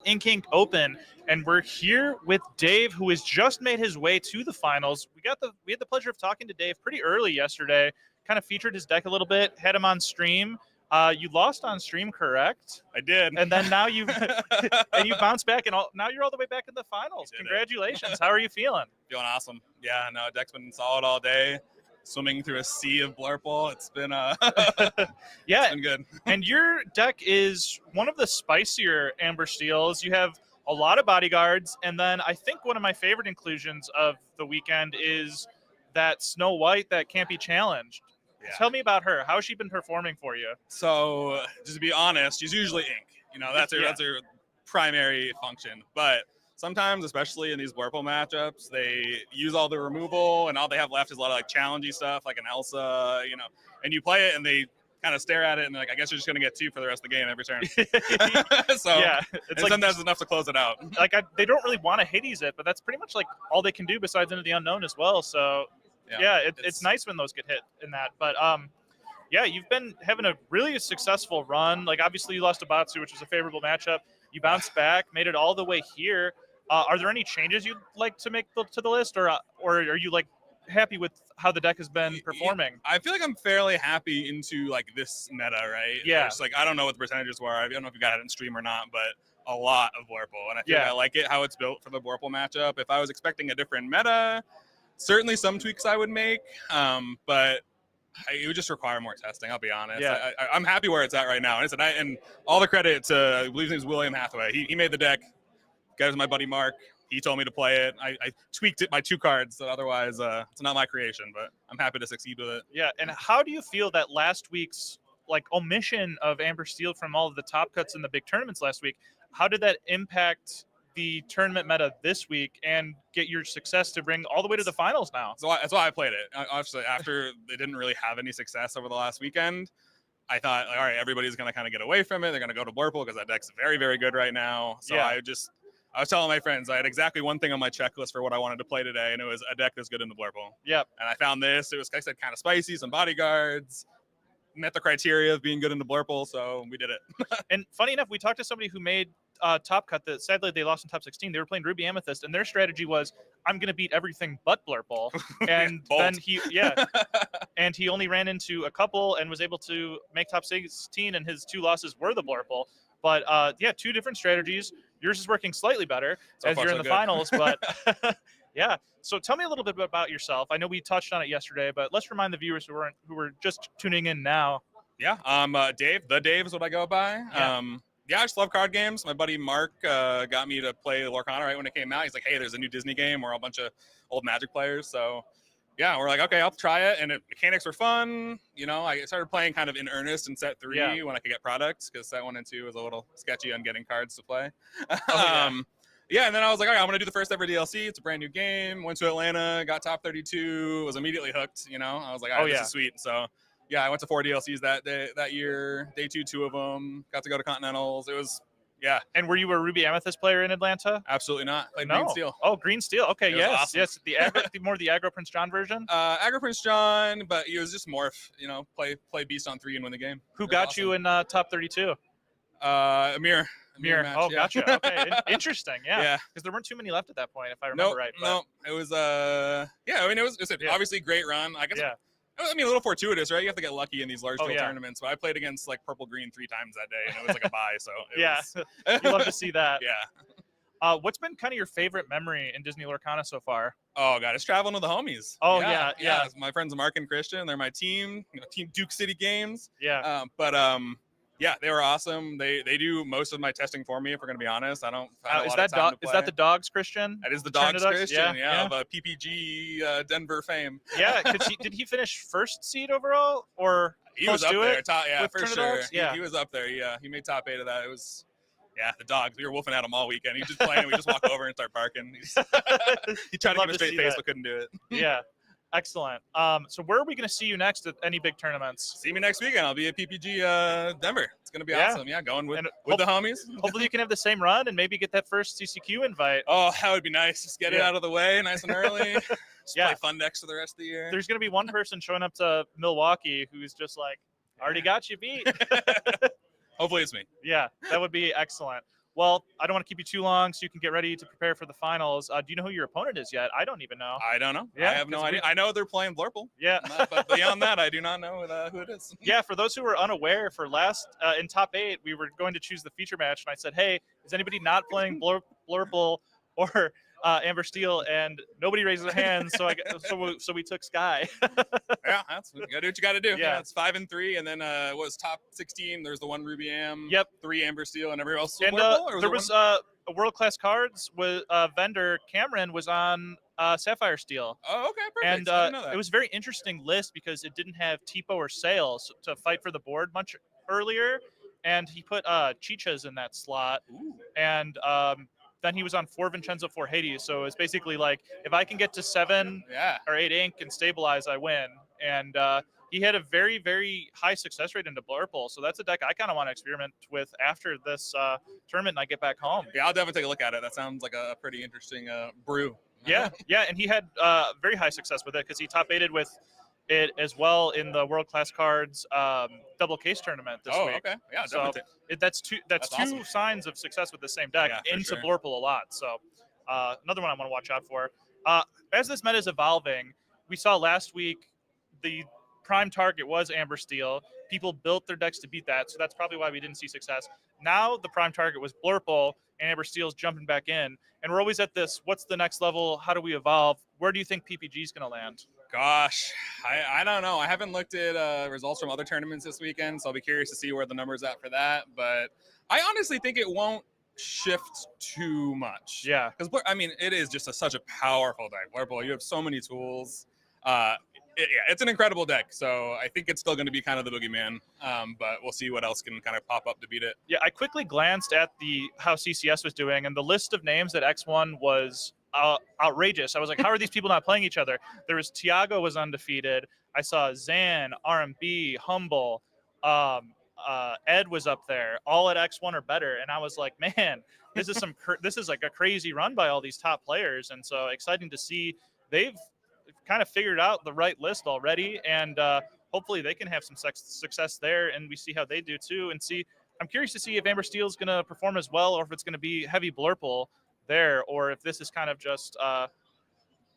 [SPEAKER 1] Ink Open, and we're here with Dave, who has just made his way to the finals. We had the pleasure of talking to Dave pretty early yesterday. Kind of featured his deck a little bit, had him on stream. You lost on stream, correct?
[SPEAKER 10] I did.
[SPEAKER 1] And then now you bounced back, and now you're all the way back in the finals. Congratulations! How are you feeling?
[SPEAKER 10] Feeling awesome. Yeah, no, deck's been solid all day. swimming through a sea of Blurple. It's been
[SPEAKER 1] yeah,
[SPEAKER 10] it's been good.
[SPEAKER 1] And your deck is one of the spicier Amber Steels. You have a lot of bodyguards, and then I think one of my favorite inclusions of the weekend is that Snow White that can't be challenged.
[SPEAKER 10] Yeah.
[SPEAKER 1] Tell me about her. How has she been performing for you?
[SPEAKER 10] So just to be honest, she's usually ink. That's her primary function. But sometimes, especially in these Blurple matchups, they use all the removal, and all they have left is a lot of like challengey stuff, like an Elsa, and you play it, and they kind of stare at it, and they're like, I guess you're just gonna get 2 for the rest of the game every turn. So
[SPEAKER 1] yeah, it's like
[SPEAKER 10] sometimes enough to close it out.
[SPEAKER 1] Like they don't really want to Hades it, but that's pretty much like all they can do besides Into the Unknown as well. So it's nice when those get hit in that. But yeah, you've been having a really successful run. Like obviously you lost to Batsu, which was a favorable matchup. You bounced back, made it all the way here. Are there any changes you'd like to make to the list, or are you like happy with how the deck has been performing?
[SPEAKER 10] I feel like I'm fairly happy into like this meta, right?
[SPEAKER 1] Yeah.
[SPEAKER 10] It's like I don't know what the percentages were. I don't know if you got it in stream or not, but a lot of Blurple, and I feel like I like it how it's built for the Blurple matchup. If I was expecting a different meta, certainly some tweaks I would make, but it would just require more testing. I'll be honest.
[SPEAKER 1] Yeah.
[SPEAKER 10] I'm happy where it's at right now, and all the credit to I believe his name is William Hathaway. He made the deck. Guy was my buddy Mark. He told me to play it. I tweaked it by 2 cards, so otherwise it's not my creation, but I'm happy to succeed with it.
[SPEAKER 1] Yeah, and how do you feel that last week's like omission of Amber Steel from all of the top cuts in the big tournaments last week, how did that impact the tournament meta this week and get your success to bring all the way to the finals now?
[SPEAKER 10] So that's why I played it. Obviously, after they didn't really have any success over the last weekend, I thought, like, all right, everybody's going to kind of get away from it. They're going to go to Blurple because that deck's very, very good right now. So I was telling my friends I had exactly one thing on my checklist for what I wanted to play today, and it was a deck that's good in the Blurple.
[SPEAKER 1] Yep.
[SPEAKER 10] And I found this. It was, like I said, kind of spicy, some bodyguards, met the criteria of being good in the Blurple, so we did it.
[SPEAKER 1] And funny enough, we talked to somebody who made top cut that sadly they lost in top 16. They were playing Ruby Amethyst, and their strategy was, I'm going to beat everything but Blurple. And then and he only ran into a couple and was able to make top 16, and his 2 losses were the Blurple. But 2 different strategies. Yours is working slightly better as you're in the finals, but yeah. So tell me a little bit about yourself. I know we touched on it yesterday, but let's remind the viewers who were just tuning in now.
[SPEAKER 10] Yeah, Dave. The Dave is what I go by. Yeah. I just love card games. My buddy Mark got me to play Lorcana right when it came out. He's like, hey, there's a new Disney game. We're a bunch of old Magic players, so yeah, we're like, okay, I'll try it. And mechanics were fun. I started playing kind of in earnest in set 3 when I could get products, because set 1 and 2 was a little sketchy on getting cards to play. And then I was like, all right, I'm going to do the first ever DLC. It's a brand new game. Went to Atlanta, got top 32, was immediately hooked. I was like, all right, this is sweet. So yeah, I went to 4 DLCs that year. Day 2, 2 of them. Got to go to Continentals. It was, yeah.
[SPEAKER 1] And were you a Ruby Amethyst player in Atlanta?
[SPEAKER 10] Absolutely not. Played Green Steel.
[SPEAKER 1] Oh, Green Steel. Okay, yes.
[SPEAKER 10] Awesome.
[SPEAKER 1] Yes, the Aggro Prince John version?
[SPEAKER 10] Aggro Prince John, but he was just morph, play Beast on 3 and win the game.
[SPEAKER 1] Who got you in top 32?
[SPEAKER 10] Amir.
[SPEAKER 1] Match, gotcha. Okay, interesting. Yeah. Because there weren't too many left at that point, if I remember right.
[SPEAKER 10] No, it was, it was obviously great run. I guess. Yeah. I mean, a little fortuitous, right? You have to get lucky in these large scale tournaments. But I played against like purple green 3 times that day, and it was like a bye. So
[SPEAKER 1] you love to see that.
[SPEAKER 10] Yeah.
[SPEAKER 1] What's been kind of your favorite memory in Disney Lorcana so far?
[SPEAKER 10] Oh God, it's traveling with the homies.
[SPEAKER 1] Oh yeah.
[SPEAKER 10] My friends Mark and Christian, they're my team. Team Duke City Games.
[SPEAKER 1] Yeah.
[SPEAKER 10] Yeah, they were awesome. They do most of my testing for me. If we're gonna be honest, I don't.
[SPEAKER 1] Is that the Dogs Christian?
[SPEAKER 10] That is the Dogs Christian. Yeah. Of PPG Denver fame.
[SPEAKER 1] Yeah, did he finish first seed overall, or
[SPEAKER 10] he was up there? For sure.
[SPEAKER 1] Yeah,
[SPEAKER 10] he was up there. Yeah, he made top 8 of that. It was. Yeah, the Dogs. We were wolfing at him all weekend. He was just playing. We just walk over and start barking. He tried to give a straight face, but couldn't do it.
[SPEAKER 1] Yeah. Excellent. So where are we going to see you next at any big tournaments?
[SPEAKER 10] See me next weekend. I'll be at PPG Denver. It's going to be awesome. Yeah, going with the homies.
[SPEAKER 1] Hopefully you can have the same run and maybe get that first CCQ invite.
[SPEAKER 10] Oh, that would be nice. Just get it out of the way nice and early. Just play fun decks for the rest of the year.
[SPEAKER 1] There's going to be one person showing up to Milwaukee who's just like, already got you beat.
[SPEAKER 10] Hopefully it's me.
[SPEAKER 1] Yeah, that would be excellent. Well, I don't want to keep you too long, so you can get ready to prepare for the finals. Do you know who your opponent is yet? I don't even know.
[SPEAKER 10] I don't know. Yeah, I have no idea. I know they're playing Blurple.
[SPEAKER 1] Yeah.
[SPEAKER 10] But beyond that, I do not know who it is.
[SPEAKER 1] Yeah, for those who were unaware, for last in top 8, we were going to choose the feature match, and I said, hey, is anybody not playing Blurple or Amber Steel, and nobody raised their hands, so we took Sky.
[SPEAKER 10] Yeah, you gotta do what you gotta do.
[SPEAKER 1] Yeah.
[SPEAKER 10] It's 5-3, and then what was top 16? There's the one Ruby Am.
[SPEAKER 1] Yep.
[SPEAKER 10] 3 Amber Steel, and everybody else was
[SPEAKER 1] And
[SPEAKER 10] Blurple, or
[SPEAKER 1] there was a World Class Cards with vendor Cameron was on Sapphire Steel.
[SPEAKER 10] Oh, okay, perfect.
[SPEAKER 1] And
[SPEAKER 10] I didn't know that.
[SPEAKER 1] it was a very interesting list because it didn't have Tipo or Sales to fight for the board much earlier, and he put Chichas in that slot.
[SPEAKER 10] Ooh.
[SPEAKER 1] And then he was on 4 Vincenzo, 4 Hades. So it's basically like, if I can get to 7 or 8 ink and stabilize, I win. And he had a very, very high success rate into Blurple. So that's a deck I kind of want to experiment with after this tournament and I get back home.
[SPEAKER 10] Yeah, I'll definitely take a look at it. That sounds like a pretty interesting brew.
[SPEAKER 1] Yeah, and he had very high success with it because he top 8'd with it as well in the World Class Cards double case tournament this week.
[SPEAKER 10] Okay. Yeah,
[SPEAKER 1] so
[SPEAKER 10] definitely.
[SPEAKER 1] that's two
[SPEAKER 10] awesome.
[SPEAKER 1] signs of success with the same deck into
[SPEAKER 10] sure.
[SPEAKER 1] Blurple a lot. So another one I want to watch out for. As this meta is evolving, we saw last week the prime target was Amber Steel. People built their decks to beat that, so that's probably why we didn't see success. Now the prime target was Blurple, and Amber Steel's jumping back in. And we're always at this, what's the next level? How do we evolve? Where do you think PPG is going to land?
[SPEAKER 10] Gosh, I don't know. I haven't looked at results from other tournaments this weekend, so I'll be curious to see where the number's at for that. But I honestly think it won't shift too much.
[SPEAKER 1] Yeah.
[SPEAKER 10] Because, I mean, it is just such a powerful deck. Blurple, you have so many tools. It's an incredible deck, so I think it's still going to be kind of the boogeyman, but we'll see what else can kind of pop up to beat it.
[SPEAKER 1] Yeah, I quickly glanced at how CCS was doing, and the list of names at X1 was outrageous. I was like, how are these people not playing each other? There was Tiago was undefeated. I saw Zan, RMB, Humble, Ed was up there, all at X1 or better, and I was like, man, this is this is like a crazy run by all these top players, and so exciting to see they've kind of figured out the right list already, and hopefully they can have some success there, and we see how they do too. And I'm curious to see if Amber Steel is going to perform as well, or if it's going to be heavy Blurple there, or if this is kind of just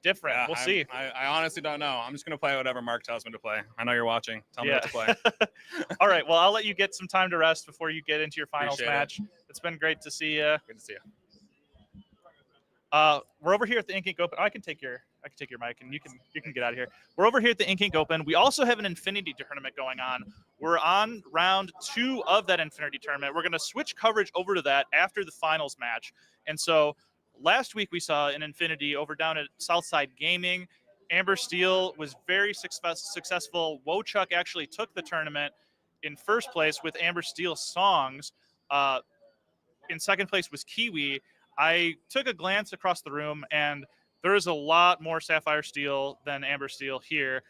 [SPEAKER 1] different.
[SPEAKER 10] Yeah,
[SPEAKER 1] we'll see.
[SPEAKER 10] I honestly don't know. I'm just going to play whatever Mark tells me to play. I know you're watching. Tell me what to play.
[SPEAKER 1] All right. Well, I'll let you get some time to rest before you get into your finals
[SPEAKER 10] Appreciate
[SPEAKER 1] match. It's been great to see you.
[SPEAKER 10] Good to see you.
[SPEAKER 1] We're over here at the Ink Open. I can take your mic, and you can get out of here. We're over here at the Ink Open. We also have an Infinity tournament going on. We're on round 2 of that Infinity tournament. We're going to switch coverage over to that after the finals match. And so last week we saw an Infinity over down at Southside Gaming. Amber Steel was very successful. Wochuk actually took the tournament in first place with Amber Steel's songs. In second place was Kiwi. I took a glance across the room, and there is a lot more Sapphire Steel than Amber Steel here.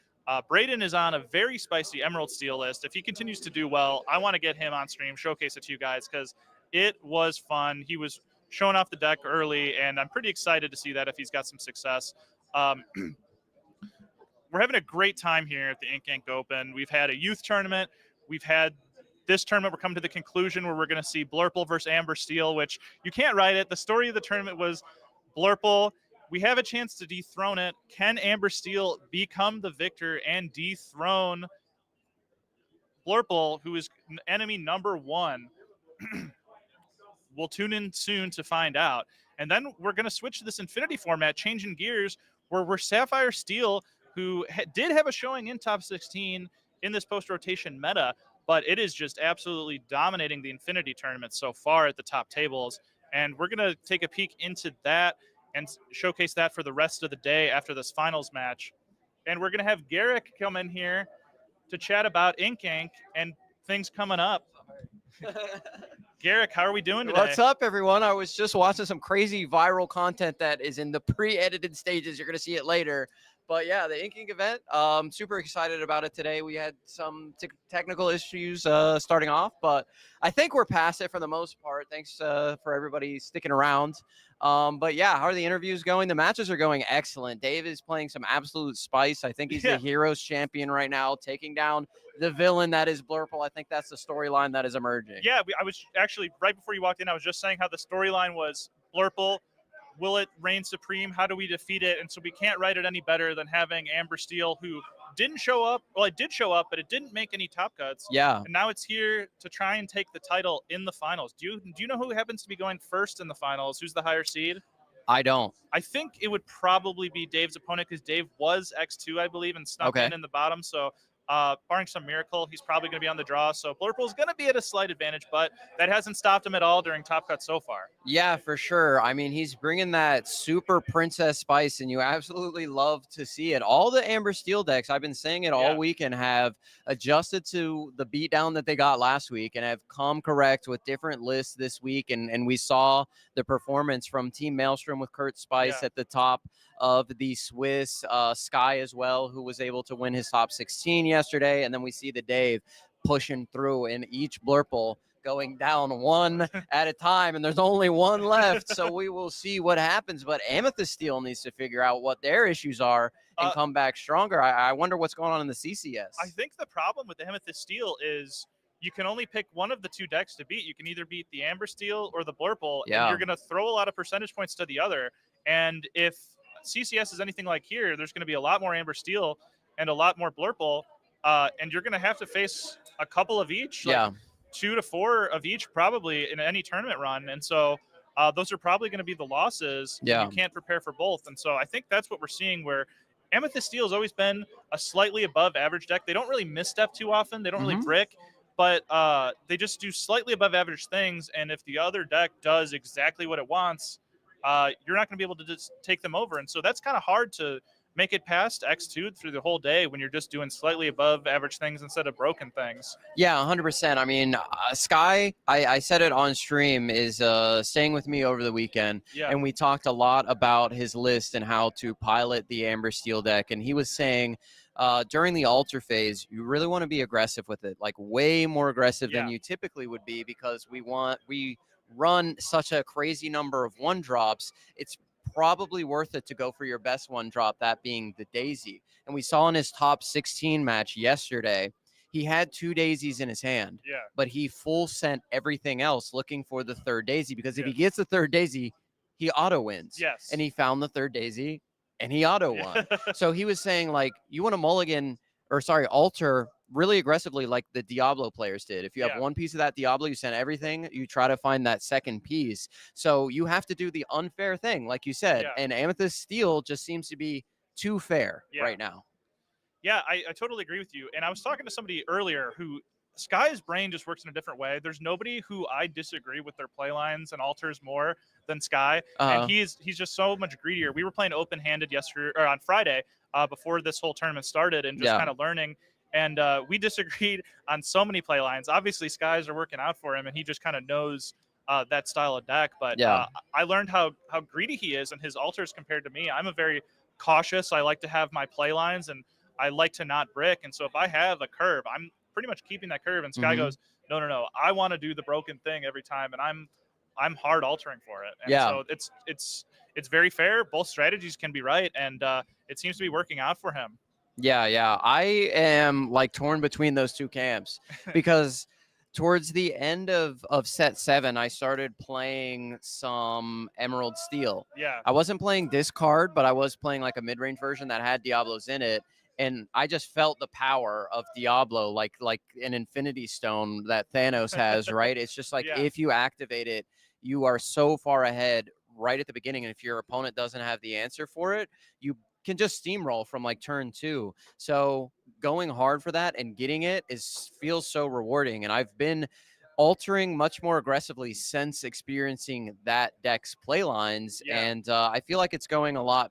[SPEAKER 1] Braden is on a very spicy Emerald Steel list. If he continues to do well, I want to get him on stream, showcase it to you guys, because it was fun. He was showing off the deck early, and I'm pretty excited to see that if he's got some success. We're having a great time here at the Ink Open. We've had a youth tournament. We've had this tournament. We're coming to the conclusion where we're going to see Blurple versus Amber Steel, which you can't write it. The story of the tournament was Blurple. We have a chance to dethrone it. Can Amber Steel become the victor and dethrone Blurple, who is enemy number 1? We'll tune in soon to find out. And then we're going to switch to this Infinity format, changing gears, where we're Sapphire Steel, who did have a showing in top 16 in this post-rotation meta, but it is just absolutely dominating the Infinity tournament so far at the top tables. And we're going to take a peek into that and showcase that for the rest of the day after this finals match. And we're going to have Garrick come in here to chat about Ink and things coming up. Garrick, how are we doing today?
[SPEAKER 11] What's up, everyone? I was just watching some crazy viral content that is in the pre-edited stages. You're going to see it later. But yeah, the inking event, super excited about it today. We had some technical issues starting off, but I think we're past it for the most part. Thanks for everybody sticking around. But yeah, how are the interviews going? The matches are going excellent. Dave is playing some absolute spice. I think he's the Heroes champion right now, taking down the villain that is Blurple. I think that's the storyline that is emerging.
[SPEAKER 1] Yeah, I was actually, right before you walked in, I was just saying how the storyline was Blurple. Will it reign supreme? How do we defeat it? And so we can't write it any better than having Amber Steel, who didn't show up. Well, it did show up, but it didn't make any top cuts.
[SPEAKER 11] Yeah.
[SPEAKER 1] And now it's here to try and take the title in the finals. Do you know who happens to be going first in the finals? Who's the higher seed?
[SPEAKER 11] I don't.
[SPEAKER 1] I think it would probably be Dave's opponent because Dave was X2, I believe, and snuck in the bottom. So barring some miracle, he's probably going to be on the draw. So Blurple's going to be at a slight advantage, but that hasn't stopped him at all during Top Cut so far.
[SPEAKER 11] Yeah, for sure. I mean, he's bringing that super princess spice, and you absolutely love to see it. All the Amber Steel decks, I've been saying it all week, and have adjusted to the beatdown that they got last week and have come correct with different lists this week. And we saw the performance from Team Maelstrom with Kurt Spice at the top of the Swiss, Sky as well, who was able to win his top 16 yesterday. And then we see the Dave pushing through in each Blurple, going down one at a time, and there's only one left. So we will see what happens. But Amethyst Steel needs to figure out what their issues are and come back stronger. I wonder what's going on in the CCS.
[SPEAKER 1] I think the problem with the Amethyst Steel is you can only pick one of the two decks to beat. You can either beat the Amber Steel or the Blurple, and you're going to throw a lot of percentage points to the other. And if CCS is anything like here, there's going to be a lot more Amber Steel and a lot more Blurple, and you're going to have to face a couple of each. Like 2 to 4 of each probably in any tournament run. And so those are probably going to be the losses. You can't prepare for both. And so I think that's what we're seeing, where Amethyst Steel has always been a slightly above average deck. They don't really misstep too often. They don't really brick, but they just do slightly above average things. And if the other deck does exactly what it wants, you're not going to be able to just take them over. And so that's kind of hard to make it past X2 through the whole day when you're just doing slightly above average things instead of broken things.
[SPEAKER 11] Yeah, 100%. I mean, Sky, I said it on stream, is staying with me over the weekend. And we talked a lot about his list and how to pilot the Amber Steel deck. And he was saying during the altar phase, you really want to be aggressive with it, like way more aggressive than you typically would be, because we run such a crazy number of 1-drops. It's probably worth it to go for your best 1-drop, that being the Daisy. And we saw in his top 16 match yesterday, he had 2 daisies in his hand, but he full sent everything else looking for the 3rd daisy, because if he gets the 3rd daisy, he auto wins. And he found the 3rd daisy and he auto won. So he was saying, like, you want to mulligan, or sorry, alter really aggressively like the Diablo players did. If you have one piece of that Diablo, you send everything, you try to find that second piece. So you have to do the unfair thing, like you said. And Amethyst Steel just seems to be too fair right now.
[SPEAKER 1] Yeah, I totally agree with you. And I was talking to somebody earlier who Sky's brain just works in a different way. There's nobody who I disagree with their play lines and alters more than Sky. And he's just so much greedier. We were playing open-handed yesterday, or on Friday, before this whole tournament started, and just kind of learning. And we disagreed on so many play lines. Obviously, Skies are working out for him, and he just kind of knows that style of deck. But I learned how greedy he is and his alters compared to me. I'm a very cautious. I like to have my play lines, and I like to not brick. And so if I have a curve, I'm pretty much keeping that curve. And Sky goes, no, I want to do the broken thing every time, and I'm hard altering for it. And so it's very fair. Both strategies can be right, and it seems to be working out for him.
[SPEAKER 11] Yeah. I am like torn between those two camps, because towards the end of set 7, I started playing some Emerald Steel. I wasn't playing Discard, but I was playing like a mid-range version that had Diablos in it. And I just felt the power of Diablo, like an Infinity Stone that Thanos has, right? It's just like if you activate it, you are so far ahead right at the beginning. And if your opponent doesn't have the answer for it, you can just steamroll from like turn 2. So going hard for that and getting it feels so rewarding. And I've been altering much more aggressively since experiencing that deck's play lines. And I feel like it's going a lot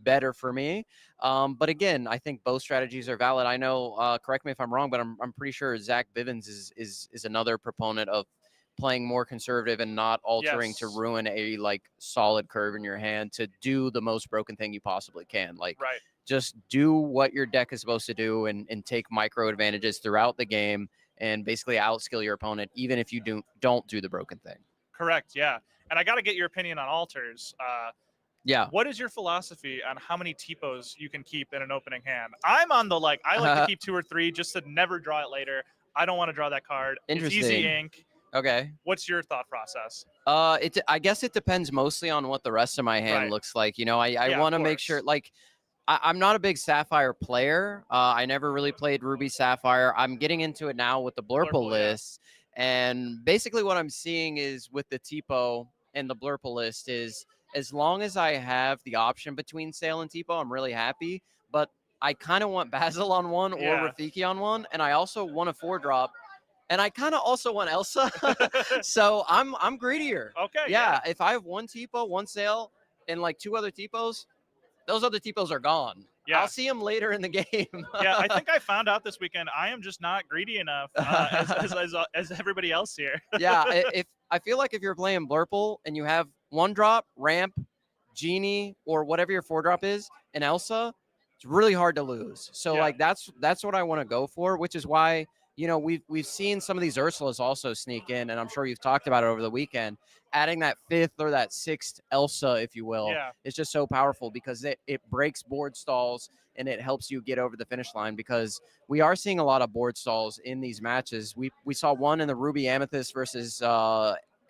[SPEAKER 11] better for me. But again, I think both strategies are valid. I know, correct me if I'm wrong, but I'm pretty sure Zach Bivens is another proponent of playing more conservative and not altering to ruin a like solid curve in your hand, to do the most broken thing you possibly can. Like just do what your deck is supposed to do and take micro advantages throughout the game and basically outskill your opponent, even if you don't do the broken thing.
[SPEAKER 1] Correct. Yeah. And I got to get your opinion on alters. What is your philosophy on how many TPOs you can keep in an opening hand? I'm on the I like to keep 2 or 3 just to never draw it later. I don't want to draw that card.
[SPEAKER 11] Interesting.
[SPEAKER 1] It's easy ink.
[SPEAKER 11] Okay.
[SPEAKER 1] What's your thought process?
[SPEAKER 11] I guess it depends mostly on what the rest of my hand looks like. You know, I want to make sure, like, I'm not a big Sapphire player. I never really played Ruby Sapphire. I'm getting into it now with the Blurple list. And basically what I'm seeing is with the TPO and the Blurple list is as long as I have the option between Sale and Tipo, I'm really happy. But I kind of want Basil on one or Rafiki on one, and I also want a 4-drop. And I kind of also want Elsa, so I'm greedier.
[SPEAKER 1] Okay.
[SPEAKER 11] Yeah, if I have one Tipo, one Sale, and like 2 other Tipos, those other Tipos are gone.
[SPEAKER 1] Yeah.
[SPEAKER 11] I'll see them later in the game.
[SPEAKER 1] Yeah, I think I found out this weekend I am just not greedy enough as everybody else here.
[SPEAKER 11] Yeah, if I feel like if you're playing Blurple and you have 1-drop, Ramp, Genie, or whatever your 4-drop is, and Elsa, it's really hard to lose. So like that's what I want to go for, which is why we've seen some of these Ursulas also sneak in, and I'm sure you've talked about it over the weekend. Adding that 5th or that 6th Elsa, if you will, is just so powerful because it breaks board stalls and it helps you get over the finish line, because we are seeing a lot of board stalls in these matches. We saw one in the Ruby Amethyst versus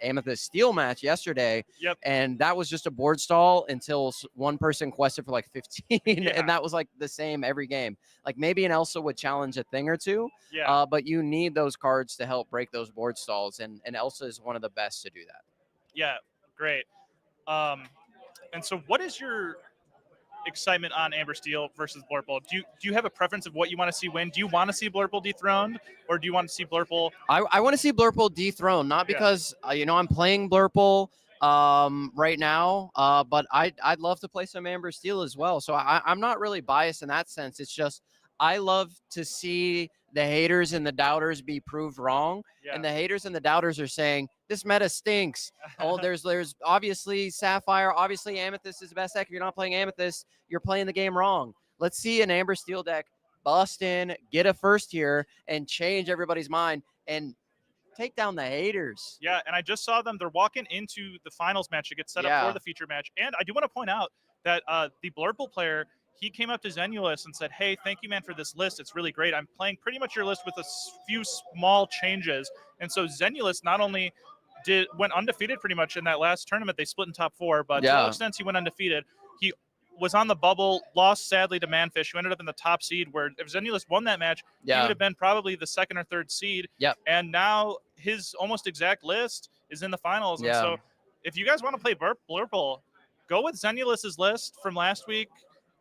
[SPEAKER 11] Amethyst Steel match yesterday, and that was just a board stall until one person quested for like 15, and that was like the same every game. Like maybe an Elsa would challenge a thing or two, but you need those cards to help break those board stalls, and Elsa is one of the best to do that.
[SPEAKER 1] Yeah, great. And so what is your excitement on Amber Steel versus Blurple? Do you have a preference of what you want to see win? Do you want to see Blurple dethroned, or do you want to see Blurple?
[SPEAKER 11] I want to see Blurple dethroned, not because I'm playing Blurple right now, but I'd love to play some Amber Steel as well. So I'm not really biased in that sense. It's just I love to see the haters and the doubters be proved wrong. And the haters and the doubters are saying this meta stinks. Oh, there's obviously Sapphire, obviously Amethyst is the best deck. If you're not playing Amethyst, you're playing the game wrong. Let's see an Amber Steel deck bust in, get a first here, and change everybody's mind and take down the haters.
[SPEAKER 1] Yeah, and I just saw them. They're walking into the finals match to get set up for the feature match. And I do want to point out that the Blurple player, he came up to Zenulus and said, hey, thank you, man, for this list. It's really great. I'm playing pretty much your list with a few small changes. And so Zenulus not only went undefeated pretty much in that last tournament. They split in top 4, but to all extents, he went undefeated. He was on the bubble, lost sadly to Manfish, who ended up in the top seed, where if Zenulus won that match, he would have been probably the 2nd or 3rd seed. And now his almost exact list is in the finals. And so if you guys want to play Blurple, go with Zenulus's list from last week.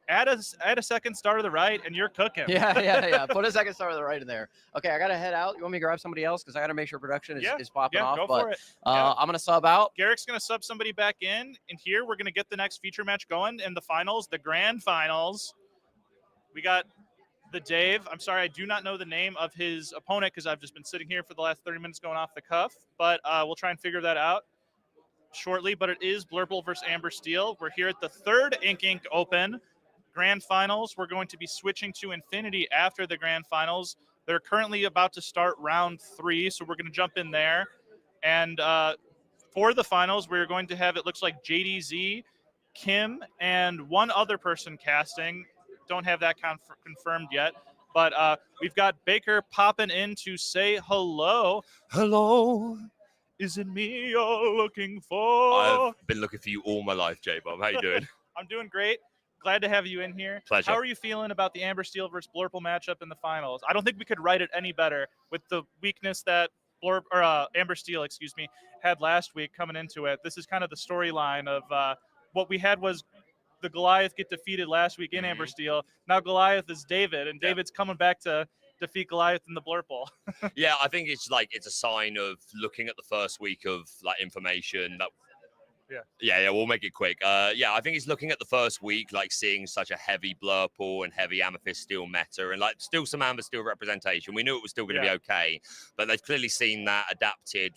[SPEAKER 1] Add a second star to the right, and you're cooking.
[SPEAKER 11] Yeah. Put a second star to the right in there. Okay, I got to head out. You want me to grab somebody else? Because I got to make sure production is popping off.
[SPEAKER 1] Go for it.
[SPEAKER 11] I'm going to sub out.
[SPEAKER 1] Garrick's going to sub somebody back in. And here we're going to get the next feature match going in the finals, the grand finals. We got the Dave. I'm sorry, I do not know the name of his opponent because I've just been sitting here for the last 30 minutes going off the cuff. But we'll try and figure that out shortly. But it is Blurple versus Amber Steel. We're here at the 3rd Ink Open Grand Finals. We're going to be switching to Infinity after the Grand Finals. They're currently about to start round 3, so we're going to jump in there. And for the finals, we're going to have, it looks like JDZ, Kim, and one other person casting. Don't have that confirmed yet. But we've got Baker popping in to say hello.
[SPEAKER 4] Hello.
[SPEAKER 1] Is it me you're looking for?
[SPEAKER 4] I've been looking for you all my life, J-Bob. How you doing?
[SPEAKER 1] I'm doing great. Glad to have you in here.
[SPEAKER 4] Pleasure.
[SPEAKER 1] How are you feeling about the Amber Steel versus Blurple matchup in the finals? I don't think we could write it any better with the weakness that Amber Steel, had last week coming into it. This is kind of the storyline of what we had was the Goliath get defeated last week in Amber Steel. Now Goliath is David, and David's coming back to defeat Goliath in the Blurple.
[SPEAKER 4] Yeah, I think it's a sign of looking at the first week of information that. Yeah, we'll make it quick. I think he's looking at the first week, seeing such a heavy Blurple and heavy Amethyst Steel meta, and still some Amber Steel representation. We knew it was still going to be okay, but they've clearly seen that adapted.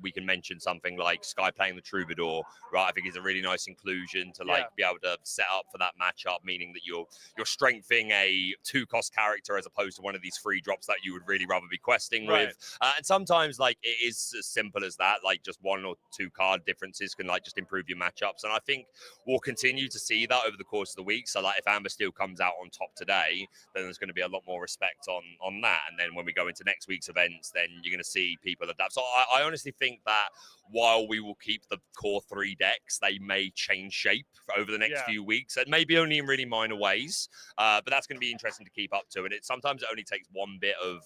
[SPEAKER 4] We can mention something like Sky playing the Troubadour, right? I think it's a really nice inclusion to be able to set up for that matchup, meaning that you're strengthening a 2-cost character as opposed to one of these free drops that you would really rather be questing with. And sometimes it is as simple as that. Just 1 or 2 card differences can just improve your matchups, and I think we'll continue to see that over the course of the week. So if Amber Steel comes out on top today, then there's going to be a lot more respect on that, and then when we go into next week's events, then you're going to see people adapt. So I honestly think that while we will keep the core 3 decks, they may change shape over the next few weeks, and maybe only in really minor ways, but that's going to be interesting to keep up to. And sometimes it only takes one bit of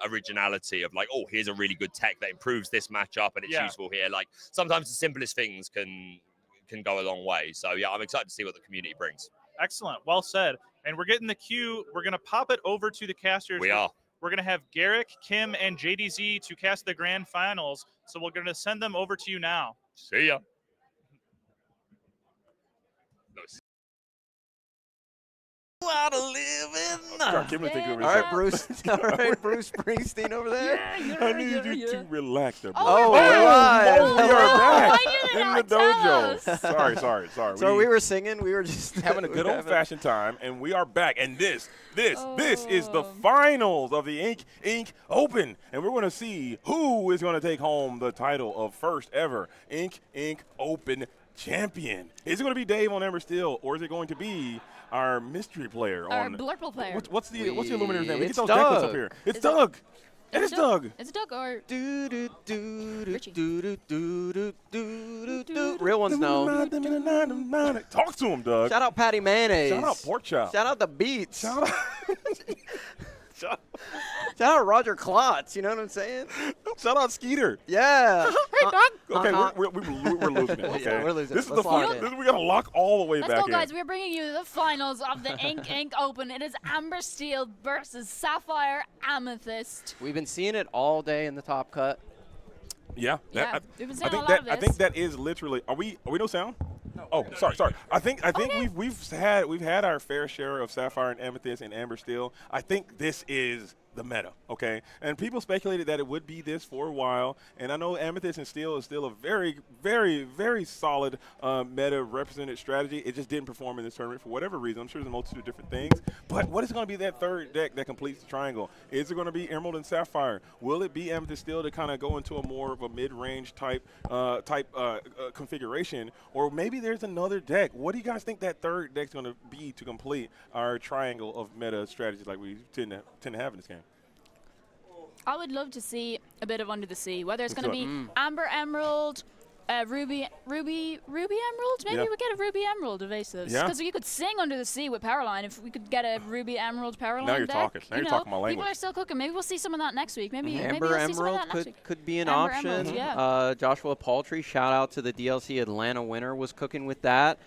[SPEAKER 4] originality of here's a really good tech that improves this matchup and it's useful here. Sometimes the simplest things can can go a long way. So yeah, I'm excited to see what the community brings.
[SPEAKER 1] Excellent. Well said. And we're getting the cue. We're going to pop it over to the casters.
[SPEAKER 4] We are.
[SPEAKER 1] We're going to have Garrick, Kim, and JDZ to cast the grand finals. So we're going to send them over to you now.
[SPEAKER 4] See ya.
[SPEAKER 11] How to live in.
[SPEAKER 7] All
[SPEAKER 11] right, Bruce. All right, Bruce Springsteen over there.
[SPEAKER 7] I need you to relax there.
[SPEAKER 11] Oh,
[SPEAKER 7] we
[SPEAKER 11] right.
[SPEAKER 7] are back
[SPEAKER 9] you
[SPEAKER 7] in
[SPEAKER 9] not
[SPEAKER 7] the
[SPEAKER 9] tell
[SPEAKER 7] dojo.
[SPEAKER 9] us?
[SPEAKER 7] Sorry.
[SPEAKER 11] So we were singing. We were just
[SPEAKER 7] having a good old-fashioned time, and we are back. And this is the finals of the Inc. Open, and we're going to see who is going to take home the title of first ever Inc. Open champion. Is it going to be Dave on Ember Steel, or is it going to be our mystery player
[SPEAKER 9] Our
[SPEAKER 7] on
[SPEAKER 9] blurple player?
[SPEAKER 7] What's the Illuminator's name?
[SPEAKER 11] It's
[SPEAKER 7] Get those decklets
[SPEAKER 11] Doug.
[SPEAKER 7] up here. It's Doug. It is Doug.
[SPEAKER 9] Is it Doug or
[SPEAKER 11] Real ones know.
[SPEAKER 7] Talk to him, Doug.
[SPEAKER 11] Shout out Patty Mayonnaise.
[SPEAKER 7] Shout out Pork Chop.
[SPEAKER 11] Shout out the Beats.
[SPEAKER 7] Shout out.
[SPEAKER 11] Shout out Roger Klotz. You know what I'm saying?
[SPEAKER 7] Shout out Skeeter.
[SPEAKER 11] Yeah.
[SPEAKER 7] Okay, we're losing it. Okay,
[SPEAKER 11] Yeah, we're losing
[SPEAKER 7] this
[SPEAKER 11] it.
[SPEAKER 7] is
[SPEAKER 11] Let's
[SPEAKER 7] the
[SPEAKER 11] lock
[SPEAKER 7] final.
[SPEAKER 11] in.
[SPEAKER 7] We gotta lock all the way
[SPEAKER 9] Let's
[SPEAKER 7] back
[SPEAKER 9] go,
[SPEAKER 7] in.
[SPEAKER 9] guys. We're bringing you the finals of the Inc. Open. It is Amber Steel versus Sapphire Amethyst.
[SPEAKER 11] We've been seeing it all day in the top cut.
[SPEAKER 7] Yeah.
[SPEAKER 9] We've been
[SPEAKER 7] I
[SPEAKER 9] seeing
[SPEAKER 7] think
[SPEAKER 9] a lot
[SPEAKER 7] that
[SPEAKER 9] of this.
[SPEAKER 7] I think that is literally. Are we no sound? Oh, sorry. I think we've had our fair share of Sapphire and Amethyst and Amber Steel. I think this is the meta, okay? And people speculated that it would be this for a while, and I know Amethyst and Steel is still a very, very, very solid meta represented strategy. It just didn't perform in this tournament for whatever reason. I'm sure there's a multitude of different things, but what is going to be that third deck that completes the triangle? Is it going to be Emerald and Sapphire? Will it be Amethyst Steel to kind of go into a more of a mid-range type configuration, or maybe there's another deck? What do you guys think that third deck's going to be to complete our triangle of meta strategies like we tend to have in this game?
[SPEAKER 9] I would love to see a bit of Under the Sea, whether it's going to be Amber Emerald, Ruby Emerald. Maybe we get a Ruby Emerald evasives.
[SPEAKER 7] Yeah.
[SPEAKER 9] Because you could sing Under the Sea with Powerline if we could get a Ruby Emerald Powerline
[SPEAKER 7] Now you're
[SPEAKER 9] deck.
[SPEAKER 7] talking. Now you're talking my language.
[SPEAKER 9] People are still cooking. Maybe we'll see some of that next week. Maybe
[SPEAKER 11] Amber
[SPEAKER 9] we'll see some of
[SPEAKER 11] Emerald
[SPEAKER 9] that next week.
[SPEAKER 11] could be an
[SPEAKER 9] Amber
[SPEAKER 11] option.
[SPEAKER 9] Emerald, yeah.
[SPEAKER 11] Joshua Paltry, shout out to the DLC Atlanta winner, was cooking with that.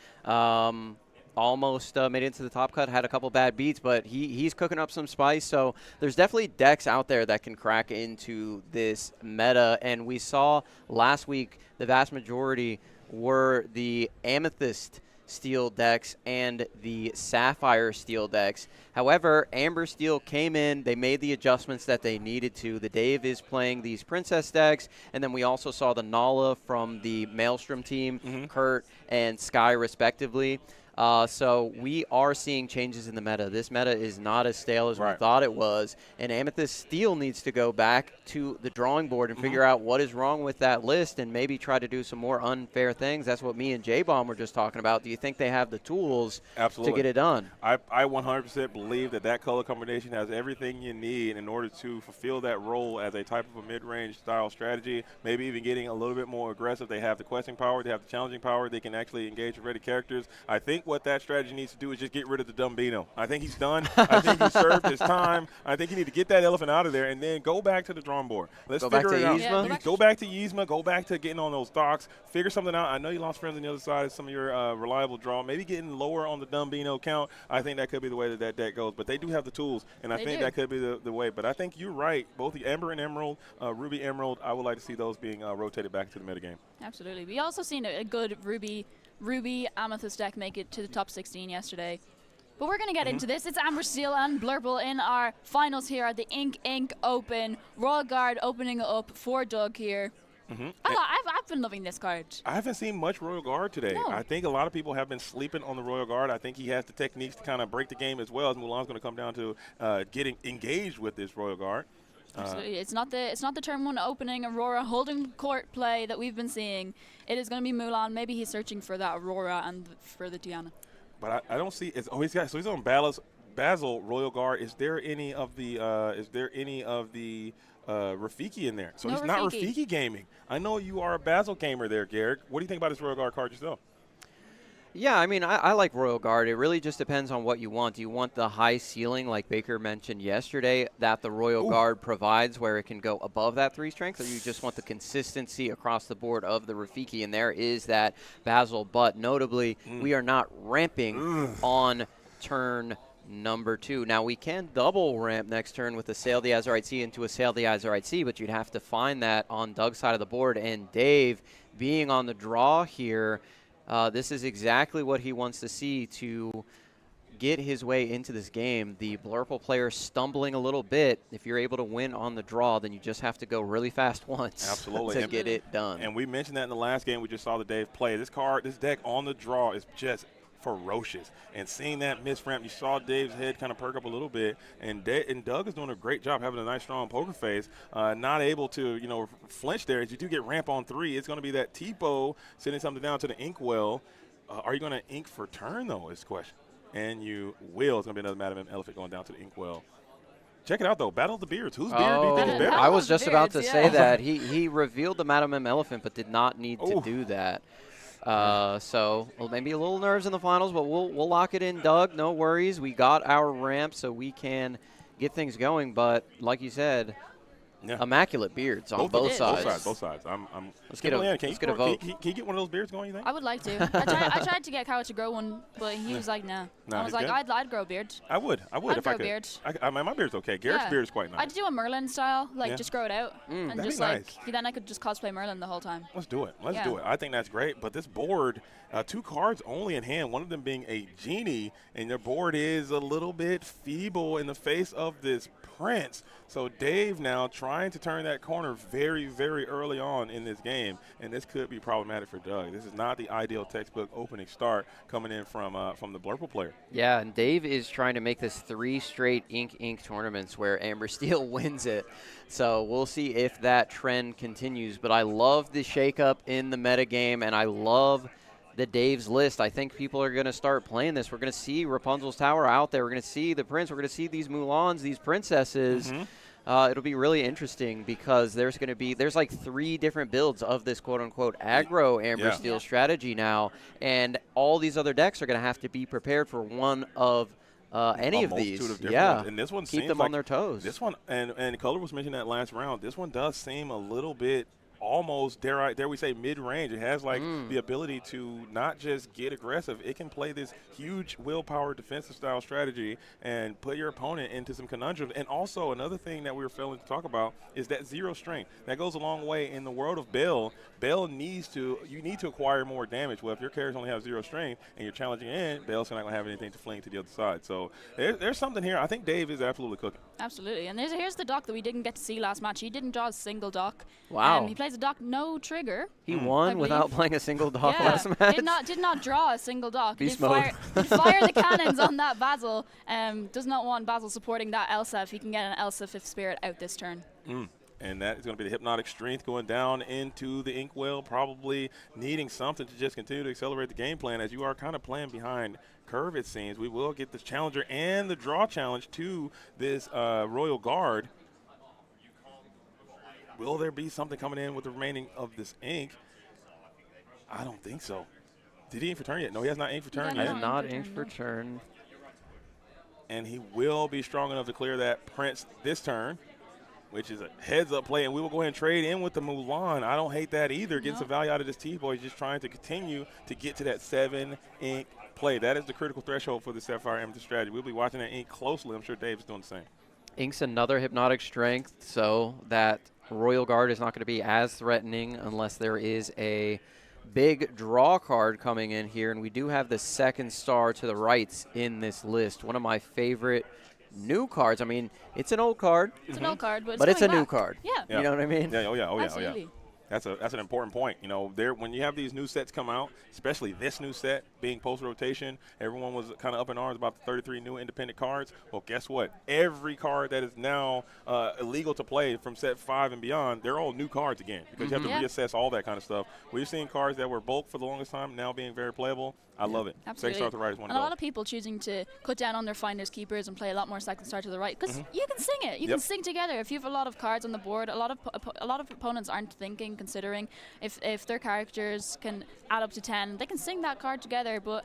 [SPEAKER 11] Almost made it into the top cut, had a couple bad beats, but he's cooking up some spice. So there's definitely decks out there that can crack into this meta. And we saw last week the vast majority were the Amethyst Steel decks and the Sapphire Steel decks. However, Amber Steel came in, they made the adjustments that they needed to. The Dave is playing these Princess decks, and then we also saw the Nala from the Maelstrom team, Kurt and Sky respectively. So we are seeing changes in the meta. This meta is not as stale as we thought it was, and Amethyst Steel needs to go back to the drawing board and figure out what is wrong with that list and maybe try to do some more unfair things. That's what me and J-Bomb were just talking about. Do you think they have the tools to get it done?
[SPEAKER 7] I 100% believe that color combination has everything you need in order to fulfill that role as a type of a mid-range style strategy, maybe even getting a little bit more aggressive. They have the questing power, they have the challenging power, they can actually engage with ready characters. I think what that strategy needs to do is just get rid of the Dumbino. I think he's done. I think he served his time. I think you need to get that elephant out of there and then go back to the drawing board. Let's figure it out. Go back to Yzma. Go back to getting on those stocks. Figure something out. I know you lost friends on the other side of some of your reliable draw. Maybe getting lower on the Dumbino count. I think that could be the way that deck goes. But they do have the tools, and I think that could be the way. But I think you're right. Both the Amber and Emerald, Ruby Emerald, I would like to see those being rotated back to the metagame.
[SPEAKER 9] Absolutely. We also seen a good Ruby Amethyst deck make it to the top 16 yesterday. But we're going to get into this. It's Amber Steel and Blurple in our finals here at the Inc. Open. Royal Guard opening it up for Doug here. I've been loving this card.
[SPEAKER 7] I haven't seen much Royal Guard today.
[SPEAKER 9] No.
[SPEAKER 7] I think a lot of people have been sleeping on the Royal Guard. I think he has the techniques to kind of break the game as well, as Mulan's going to come down to getting engaged with this Royal Guard.
[SPEAKER 9] Absolutely. It's not the turn one opening Aurora holding court play that we've been seeing. It is going to be Mulan. Maybe he's searching for that Aurora and for the Diana.
[SPEAKER 7] But I don't see. He's on Basil Royal Guard. Is there any of the Rafiki in there? So
[SPEAKER 9] no
[SPEAKER 7] he's
[SPEAKER 9] Rafiki.
[SPEAKER 7] not Rafiki gaming. I know you are a Basil gamer there, Garrick. What do you think about this Royal Guard card yourself?
[SPEAKER 11] Yeah, I mean, I like Royal Guard. It really just depends on what you want. Do you want the high ceiling, like Baker mentioned yesterday, that the Royal Guard provides where it can go above that 3 strength, or you just want the consistency across the board of the Rafiki? And there is that Basil. But notably, we are not ramping on turn number 2. Now, we can double ramp next turn with a Sail the Azurite Sea into a Sail the Azurite Sea, but you'd have to find that on Doug's side of the board. And Dave, being on the draw here, this is exactly what he wants to see to get his way into this game. The Blurple player stumbling a little bit. If you're able to win on the draw, then you just have to go really fast once to get it done.
[SPEAKER 7] And we mentioned that in the last game we just saw the Dave play. This deck on the draw is just ferocious. And seeing that miss ramp, you saw Dave's head kind of perk up a little bit. And Doug is doing a great job having a nice, strong poker face. Not able to, flinch there. As you do get ramp on 3, it's going to be that Tipo sending something down to the Inkwell. Are you going to ink for turn, though, is the question. And you will. It's going to be another Madam Elephant going down to the Inkwell. Check it out, though. Battle of the Beards. Whose beard do you think is better?
[SPEAKER 11] I was just about to say that. He revealed the Madam M Elephant, but did not need to do that. So maybe a little nerves in the finals, but we'll lock it in, Doug. No worries. We got our ramp, so we can get things going. But like you said, immaculate beards on both sides.
[SPEAKER 7] Both sides.
[SPEAKER 11] Let's get a vote.
[SPEAKER 7] Can you get one of those beards going, you think?
[SPEAKER 9] I would like to. I tried to get Kyle to grow one, but he was like, nah. I was like, I'd grow a beard.
[SPEAKER 7] I would
[SPEAKER 9] I'd
[SPEAKER 7] if I
[SPEAKER 9] grow
[SPEAKER 7] could.
[SPEAKER 9] a beard.
[SPEAKER 7] My beard's okay. Garrett's beard is quite nice.
[SPEAKER 9] I'd do a Merlin style, just grow it out. And
[SPEAKER 7] that'd
[SPEAKER 9] just
[SPEAKER 7] be nice.
[SPEAKER 9] then I could just cosplay Merlin the whole time.
[SPEAKER 7] Let's do it. Let's do it. I think that's great. But this board, 2 cards only in hand, one of them being a genie, and their board is a little bit feeble in the face of this Prince. So Dave now trying to turn that corner very, very early on in this game, and this could be problematic for Doug. This is not the ideal textbook opening start coming in from the Blurple player.
[SPEAKER 11] Yeah, and Dave is trying to make this 3 straight ink tournaments where Amber Steel wins it. So we'll see if that trend continues. But I love the shakeup in the metagame, and I love the Dave's list. I think people are going to start playing this. We're going to see Rapunzel's Tower out there. We're going to see the Prince. We're going to see these Mulans, these princesses. It'll be really interesting because there's like 3 different builds of this quote-unquote aggro Amber Steel strategy now, and all these other decks are going to have to be prepared for one of any of these.
[SPEAKER 7] And this one
[SPEAKER 11] keep them on their toes.
[SPEAKER 7] This one, and Color was mentioning that last round, this one does seem a little bit almost, dare we say, mid-range. It has the ability to not just get aggressive. It can play this huge willpower defensive style strategy and put your opponent into some conundrums. And also another thing that we were failing to talk about is that 0 strength. That goes a long way in the world of Bell. Bell you need to acquire more damage. Well, if your characters only have 0 strength and you're challenging in, Bell's not going to have anything to fling to the other side. So there's something here. I think Dave is absolutely cooking.
[SPEAKER 9] Absolutely. And here's the dock that we didn't get to see last match. He didn't draw a single dock.
[SPEAKER 11] Wow.
[SPEAKER 9] He plays a dock no trigger.
[SPEAKER 11] He won without playing a single dock last match.
[SPEAKER 9] Did not draw a single dock.
[SPEAKER 11] Beast
[SPEAKER 9] did
[SPEAKER 11] mode.
[SPEAKER 9] fire the cannons on that Basil. Does not want Basil supporting that Elsa if he can get an Elsa 5th Spirit out this turn.
[SPEAKER 7] And that is going to be the Hypnotic Strength going down into the Inkwell, probably needing something to just continue to accelerate the game plan as you are kind of playing behind curve, it seems. We will get the Challenger and the Draw Challenge to this Royal Guard. Will there be something coming in with the remaining of this ink? I don't think so. Did he ink for turn yet? No, he has not inked for turn yet.
[SPEAKER 11] He has not inked for turn.
[SPEAKER 7] And he will be strong enough to clear that Prince this turn, which is a heads-up play, and we will go ahead and trade in with the Mulan. I don't hate that either. Getting some value out of this T-Boy, just trying to continue to get to that 7 ink play. That is the critical threshold for the Sapphire Amethyst strategy. We'll be watching that ink closely. I'm sure Dave is doing the same.
[SPEAKER 11] Inks another Hypnotic Strength, so that Royal Guard is not going to be as threatening unless there is a big draw card coming in here. And we do have the 2nd star to the right in this list. One of my favorite new cards. I mean, it's an old card.
[SPEAKER 9] It's an old card, but
[SPEAKER 11] it's a
[SPEAKER 9] back.
[SPEAKER 11] new card.
[SPEAKER 9] Yeah.
[SPEAKER 11] You know what I mean?
[SPEAKER 9] Absolutely.
[SPEAKER 7] That's an important point. When you have these new sets come out, especially this new set being post-rotation, everyone was kind of up in arms about the 33 new independent cards. Well, guess what? Every card that is now illegal to play from set 5 and beyond, they're all new cards again because you have to reassess all that kind of stuff. We've seen cards that were bulk for the longest time now being very playable. I love it.
[SPEAKER 9] Absolutely.
[SPEAKER 7] 2nd star to the right is one
[SPEAKER 9] and a lot of people choosing to cut down on their Finders Keepers and play a lot more 2nd star to the right because you can sing it. You can sing together. If you have a lot of cards on the board, a lot of opponents aren't thinking considering. If their characters can add up to 10, they can sing that card together. But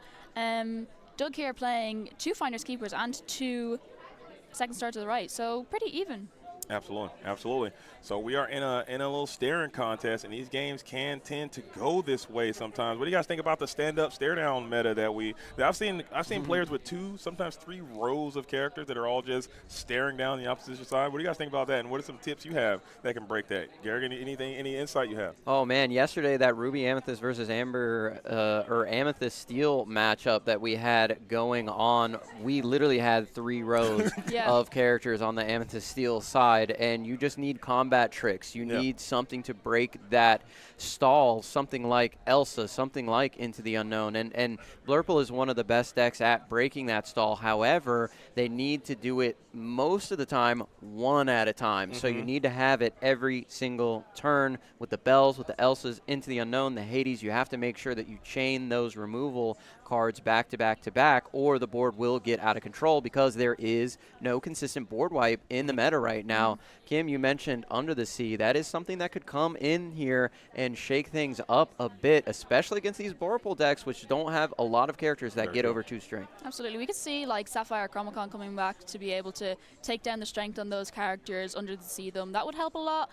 [SPEAKER 9] Doug here playing 2 Finders Keepers and 2 Second Star to the right, so pretty even.
[SPEAKER 7] Absolutely, absolutely. So we are in a little staring contest, and these games can tend to go this way sometimes. What do you guys think about the stand-up, stare-down meta that I've seen players with 2, sometimes 3 rows of characters that are all just staring down the opposition side. What do you guys think about that? And what are some tips you have that can break that? Gary, any insight you have?
[SPEAKER 11] Oh man, yesterday that Ruby Amethyst versus Amber or Amethyst Steel matchup that we had going on, we literally had 3 rows of characters on the Amethyst Steel side. And you just need combat tricks. You need something to break that stall, something like Elsa, something like Into the Unknown. And Blurple is one of the best decks at breaking that stall. However, they need to do it most of the time one at a time. So you need to have it every single turn with the Bells, with the Elsas, Into the Unknown, the Hades. You have to make sure that you chain those removal cards back to back to back, or the board will get out of control because there is no consistent board wipe in the meta right now. Kim, you mentioned Under the Sea. That is something that could come in here and shake things up a bit, especially against these Blurple decks, which don't have a lot of characters that get over 2 strength.
[SPEAKER 9] Absolutely. We could see like Sapphire Chromicon coming back to be able to take down the strength on those characters, Under the Sea them. That would help a lot.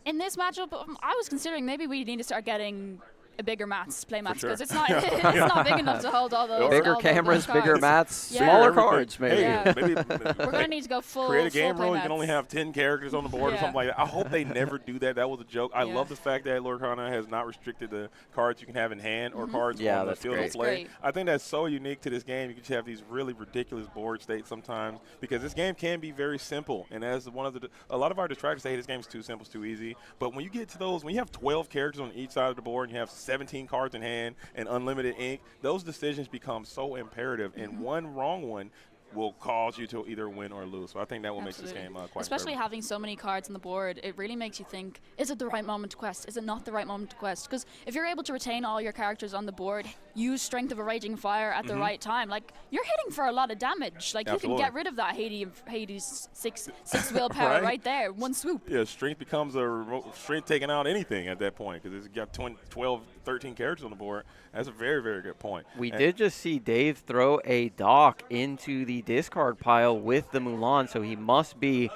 [SPEAKER 9] In this matchup, I was considering maybe we need to start getting a bigger play mats, because it's not it's not big enough to hold all those.
[SPEAKER 11] Bigger cameras, bigger mats, smaller cards, maybe.
[SPEAKER 7] Maybe
[SPEAKER 9] we're gonna need to go full.
[SPEAKER 7] Create a game rule. You
[SPEAKER 9] mats.
[SPEAKER 7] can only have 10 characters on the board or something like that. I hope they never do that. That was a joke. I love the fact that Lorcana has not restricted the cards you can have in hand or cards on the field of play. I think that's so unique to this game. You can just have these really ridiculous board states sometimes, because this game can be very simple. And as a lot of our detractors say, this game's too simple, it's too easy. But when you get to those, when you have 12 characters on each side of the board and you have 17 cards in hand and unlimited ink, those decisions become so imperative, and one wrong one will cause you to either win or lose. So I think that will make this game quite
[SPEAKER 9] Especially having so many cards on the board, it really makes you think, is it the right moment to quest? Is it not the right moment to quest? Because if you're able to retain all your characters on the board, use Strength of a Raging Fire at the right time, like, you're hitting for a lot of damage. Like, you can get rid of that Hades 6 willpower right there, one swoop.
[SPEAKER 7] Yeah, Strength becomes Strength taking out anything at that point, because it's got 12, 13 characters on the board. That's a very, very good point.
[SPEAKER 11] We did just see Dave throw a dock into the discard pile with the Mulan, so he must be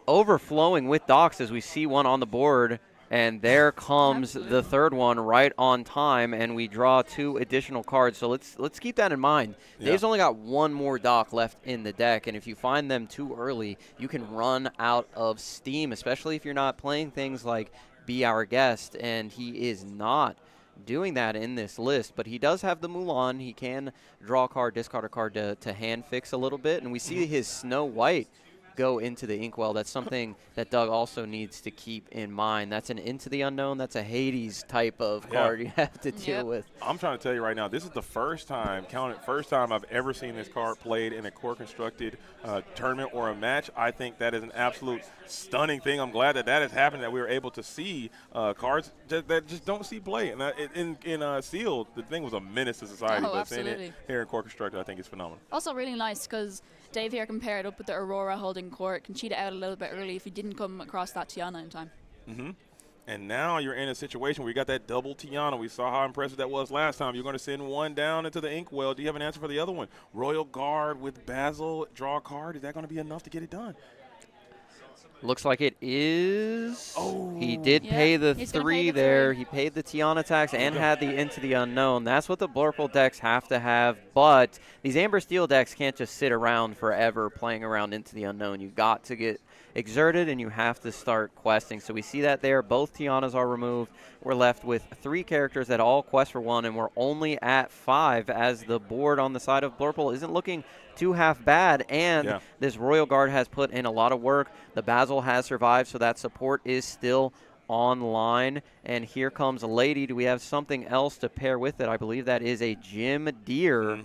[SPEAKER 11] overflowing with docks as we see one on the board. And there comes the third one right on time, and we draw 2 additional cards. So let's keep that in mind. Dave's only got 1 more dock left in the deck, and if you find them too early, you can run out of steam, especially if you're not playing things like Be Our Guest, and he is not doing that in this list. But he does have the Mulan. He can draw a card, discard a card to hand fix a little bit, and we see his Snow White go into the Inkwell. That's something that Doug also needs to keep in mind. That's an Into the Unknown. That's a Hades type of card you have to deal with.
[SPEAKER 7] I'm trying to tell you right now, this is the first time I've ever seen this card played in a core constructed tournament or a match. I think that is an absolute stunning thing. I'm glad that has happened, that we were able to see cards that just don't see play. And in Sealed, the thing was a menace to society. But seeing it here in core constructed, I think it's phenomenal.
[SPEAKER 9] Also really nice, because Dave here can pair it up with the Aurora holding court, can cheat it out a little bit early if he didn't come across that Tiana in time.
[SPEAKER 7] And now you're in a situation where you got that double Tiana. We saw how impressive that was last time. You're going to send one down into the Inkwell. Do you have an answer for the other one? Royal Guard with Basil, draw a card. Is that going to be enough to get it done?
[SPEAKER 11] Looks like it is. Oh, he did pay the 3 there. He paid the Tiana tax and had the Into the Unknown. That's what the Blurple decks have to have. But these Amber Steel decks can't just sit around forever playing around Into the Unknown. You've got to get exerted, and you have to start questing. So we see that there. Both Tianas are removed. We're left with 3 characters that all quest for 1, and we're only at 5, as the board on the side of Blurple isn't looking too half bad, and this Royal Guard has put in a lot of work. The Basil has survived, so that support is still online. And here comes a Lady. Do we have something else to pair with it? I believe that is a Jim Deere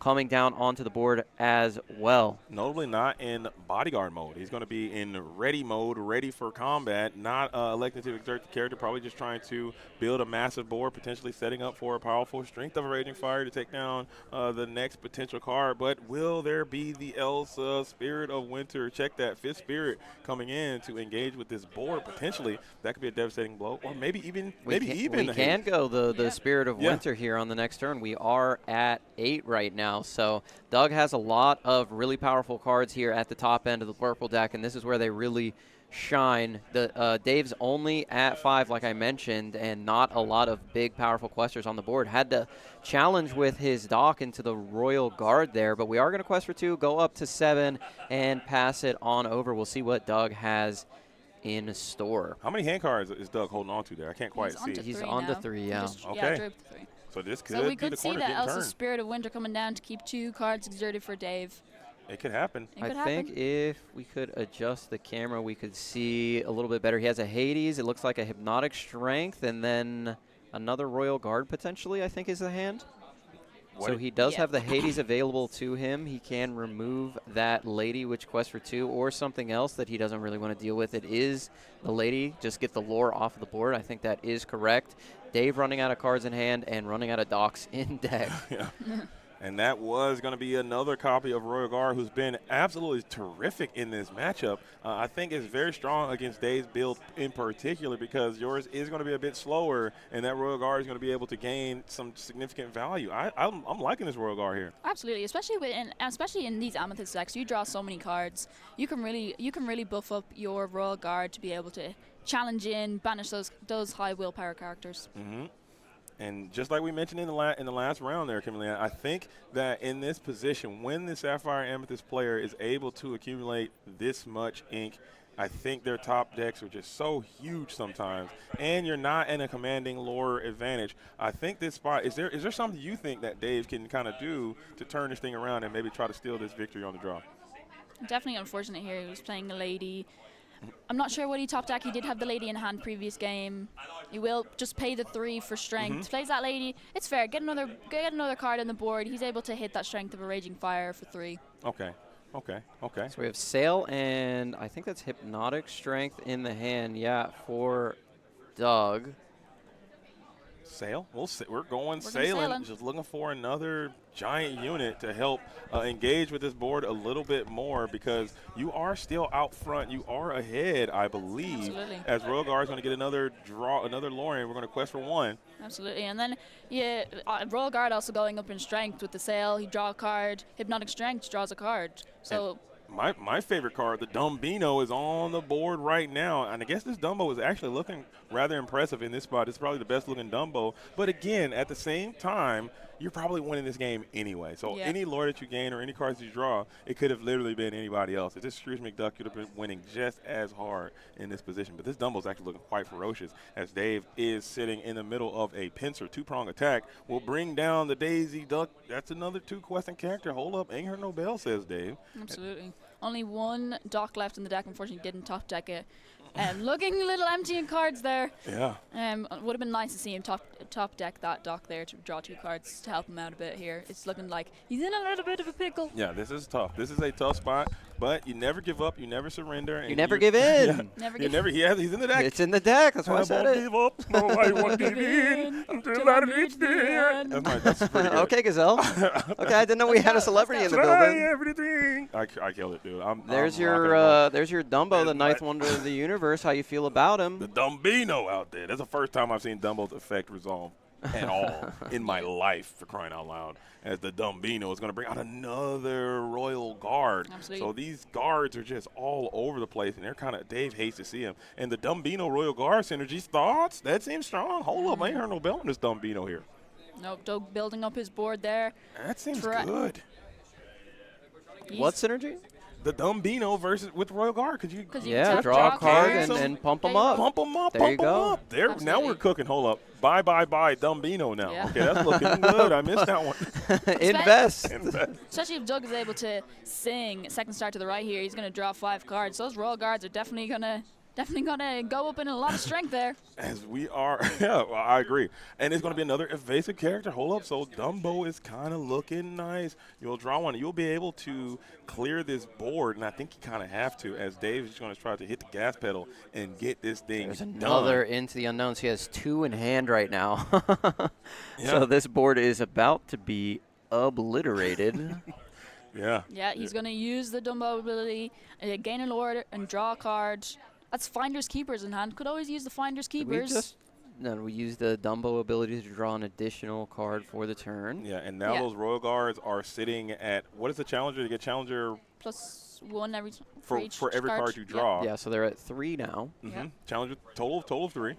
[SPEAKER 11] coming down onto the board as well.
[SPEAKER 7] Notably not in bodyguard mode. He's going to be in ready mode, ready for combat, not electing to exert the character, probably just trying to build a massive board, potentially setting up for a powerful Strength of a Raging Fire to take down the next potential card. But will there be the Elsa Spirit of Winter? Check that, 5th Spirit coming in to engage with this board. Potentially, that could be a devastating blow, or maybe even
[SPEAKER 11] We can go the Spirit of Winter here on the next turn. We are at 8 right now. So Doug has a lot of really powerful cards here at the top end of the purple deck, and this is where they really shine. Dave's only at 5, like I mentioned, and not a lot of big, powerful questers on the board. Had to challenge with his dock into the Royal Guard there, but we are going to quest for 2, go up to 7, and pass it on over. We'll see what Doug has in store.
[SPEAKER 7] How many hand cards is Doug holding on to there? I can't quite see.
[SPEAKER 11] He's on to 3, yeah.
[SPEAKER 7] Okay. So this could
[SPEAKER 9] So we
[SPEAKER 7] be
[SPEAKER 9] could
[SPEAKER 7] the
[SPEAKER 9] see
[SPEAKER 7] corner
[SPEAKER 9] that
[SPEAKER 7] getting
[SPEAKER 9] Elsa's
[SPEAKER 7] turned.
[SPEAKER 9] Spirit of Winter coming down to keep 2 cards exerted for Dave.
[SPEAKER 7] It could happen.
[SPEAKER 9] It could
[SPEAKER 11] I think
[SPEAKER 9] happen.
[SPEAKER 11] if we could adjust the camera, we could see a little bit better. He has a Hades. It looks like a Hypnotic Strength, and then another Royal Guard potentially, I think, is the hand. So he does have the Hades available to him. He can remove that Lady, which quests for 2, or something else that he doesn't really want to deal with. It is the Lady. Just get the lore off of the board. I think that is correct. Dave running out of cards in hand and running out of docks in deck.
[SPEAKER 7] Yeah. And that was going to be another copy of Royal Guard, who's been absolutely terrific in this matchup. I think it's very strong against Dave's build in particular, because yours is going to be a bit slower, and that Royal Guard is going to be able to gain some significant value. I'm liking this Royal Guard here.
[SPEAKER 9] Absolutely, especially in these Amethyst decks, you draw so many cards. You can really buff up your Royal Guard to be able to challenge in, banish those high willpower characters.
[SPEAKER 7] Mm-hmm. And just like we mentioned in the last round there, Kimberly, I think that in this position, when the Sapphire Amethyst player is able to accumulate this much ink, I think their top decks are just so huge sometimes, and you're not in a commanding lore advantage. I think this spot, is there something you think that Dave can kind of do to turn this thing around and maybe try to steal this victory on the draw?
[SPEAKER 9] Definitely unfortunate here. He was playing a Lady. I'm not sure what he top deck. He did have the Lady in hand previous game. He will just pay the 3 for Strength. Plays that Lady. It's fair. Get another card on the board. He's able to hit that Strength of a Raging Fire for 3.
[SPEAKER 7] Okay.
[SPEAKER 11] So we have Sail, and I think that's Hypnotic Strength in the hand, yeah, for Doug.
[SPEAKER 7] Sail? We're going sailing. Just looking for another giant unit to help engage with this board a little bit more, because you are still out front. You are ahead, I believe.
[SPEAKER 9] Absolutely.
[SPEAKER 7] As Royal Guard's going to get another draw, another Lorien. We're going to quest for 1.
[SPEAKER 9] Absolutely. And then, Royal Guard also going up in Strength with the Sail. He draw a card. Hypnotic Strength draws a card. So.
[SPEAKER 7] My favorite card, the Dumbino, is on the board right now, and I guess this Dumbo is actually looking rather impressive in this spot. It's probably the best looking Dumbo, but again, at the same time, you're probably winning this game anyway. So any lore that you gain or any cards you draw, it could have literally been anybody else. If this Scrooge McDuck could have been winning just as hard in this position, but this Dumbo's actually looking quite ferocious, as Dave is sitting in the middle of a pincer 2-prong attack. Will bring down the Daisy Duck. That's another 2-question character. Hold up, ain't her no bell, says Dave.
[SPEAKER 9] Absolutely. Only 1 dock left in the deck. Unfortunately, didn't top deck it. Looking a little empty in cards there.
[SPEAKER 7] Yeah.
[SPEAKER 9] Would have been nice to see him top deck that dock there to draw 2 cards to help him out a bit here. It's looking like he's in a little bit of a pickle.
[SPEAKER 7] Yeah, this is tough. This is a tough spot, but you never give up. You never surrender. And
[SPEAKER 11] you never give in.
[SPEAKER 7] He's in the deck.
[SPEAKER 11] It's in the deck. That's why I said it.
[SPEAKER 7] Give up. No, I won't give in until I reach the end. That's pretty good.
[SPEAKER 11] Okay, Gazelle. Okay, I didn't know we had a celebrity in the building.
[SPEAKER 7] Everything. I killed it, dude.
[SPEAKER 11] There's your Dumbo, the 9th wonder of the universe. How you feel about him?
[SPEAKER 7] The Dumbino out there. That's the first time I've seen Dumbo's effect resolve at all in my life, for crying out loud. As the Dumbino is going to bring out another Royal Guard.
[SPEAKER 9] Absolutely.
[SPEAKER 7] So these guards are just all over the place, and they're kind of, Dave hates to see them. And the Dumbino Royal Guard synergies, thoughts? That seems strong. Hold up, I ain't heard no bell on this Dumbino here.
[SPEAKER 9] Nope, Doug building up his board there.
[SPEAKER 7] That seems good.
[SPEAKER 11] What synergy?
[SPEAKER 7] The Dumbino versus with Royal Guard. Could you
[SPEAKER 11] draw a card and pump them up.
[SPEAKER 7] Pump them up.
[SPEAKER 11] There you go.
[SPEAKER 7] There, now we're cooking. Hold up. Bye, Dumbino now. Yeah. Okay, that's looking good. I missed that one.
[SPEAKER 11] Invest.
[SPEAKER 9] Especially if Doug is able to sing second star to the right here, he's going to draw 5 cards. Those Royal Guards are definitely going to Definitely gonna go up in a lot of strength there.
[SPEAKER 7] As we are, yeah, well, I agree. And it's going to be another evasive character. Hold up, so Dumbo is kind of looking nice. You'll draw one. You'll be able to clear this board, and I think you kind of have to, as Dave is going to try to hit the gas pedal and get this thing
[SPEAKER 11] There's
[SPEAKER 7] done.
[SPEAKER 11] another into the unknowns. He has 2 in hand right now. So this board is about to be obliterated.
[SPEAKER 7] Yeah.
[SPEAKER 9] Yeah, he's gonna use the Dumbo ability, gain a lord, and draw a card. That's Finders Keepers in hand. Could always use the Finders Keepers.
[SPEAKER 11] We use the Dumbo ability to draw an additional card for the turn.
[SPEAKER 7] Yeah, and now those Royal Guards are sitting at, what is the Challenger? To get Challenger
[SPEAKER 9] +1 every
[SPEAKER 7] for every card you draw.
[SPEAKER 11] Yeah, so they're at 3 now.
[SPEAKER 7] Challenger, total of 3.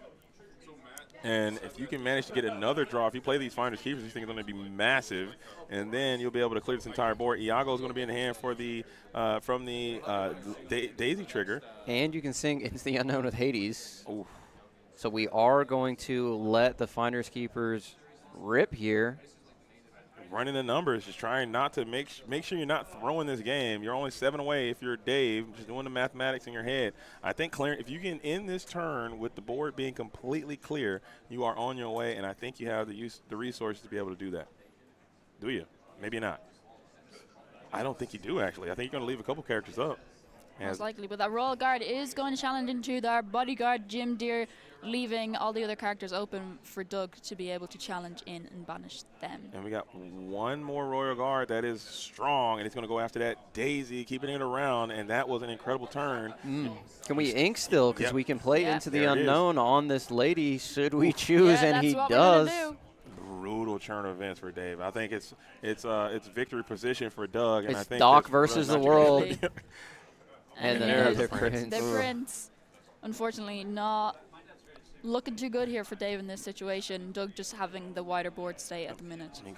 [SPEAKER 7] And if you can manage to get another draw, if you play these Finders Keepers, these things are going to be massive. And then you'll be able to clear this entire board. Iago is going to be in the hand for the from the Daisy trigger.
[SPEAKER 11] And you can sing Into the Unknown with Hades.
[SPEAKER 7] Oof.
[SPEAKER 11] So we are going to let the Finders Keepers rip here.
[SPEAKER 7] Running the numbers, just trying not to make sure you're not throwing this game. You're only 7 away if you're Dave, just doing the mathematics in your head. I think clearing, if you can end this turn with the board being completely clear, you are on your way, and I think you have the resources to be able to do that. Do you? Maybe not. I don't think you do, actually. I think you're going to leave a couple characters up.
[SPEAKER 9] Most likely, but that Royal Guard is going to challenge into their bodyguard, Jim Deere, leaving all the other characters open for Doug to be able to challenge in and banish them.
[SPEAKER 7] And we got one more Royal Guard that is strong, and he's going to go after that Daisy, keeping it around, and that was an incredible turn.
[SPEAKER 11] Can we ink still? Because we can play Into the Unknown on this lady, should we choose,
[SPEAKER 9] Yeah,
[SPEAKER 11] and
[SPEAKER 9] that's
[SPEAKER 11] he
[SPEAKER 9] what
[SPEAKER 11] does.
[SPEAKER 9] We're gonna do.
[SPEAKER 7] Brutal turn of events for Dave. I think it's victory position for Doug. And
[SPEAKER 11] It's
[SPEAKER 7] I think
[SPEAKER 11] Doc
[SPEAKER 7] that's
[SPEAKER 11] versus
[SPEAKER 7] really
[SPEAKER 11] the
[SPEAKER 7] not
[SPEAKER 11] world.
[SPEAKER 7] gonna be-
[SPEAKER 11] And
[SPEAKER 9] there's
[SPEAKER 11] another Prince.
[SPEAKER 9] The Prince, unfortunately, not looking too good here for Dave in this situation. Doug just having the wider board state at the minute.
[SPEAKER 7] You can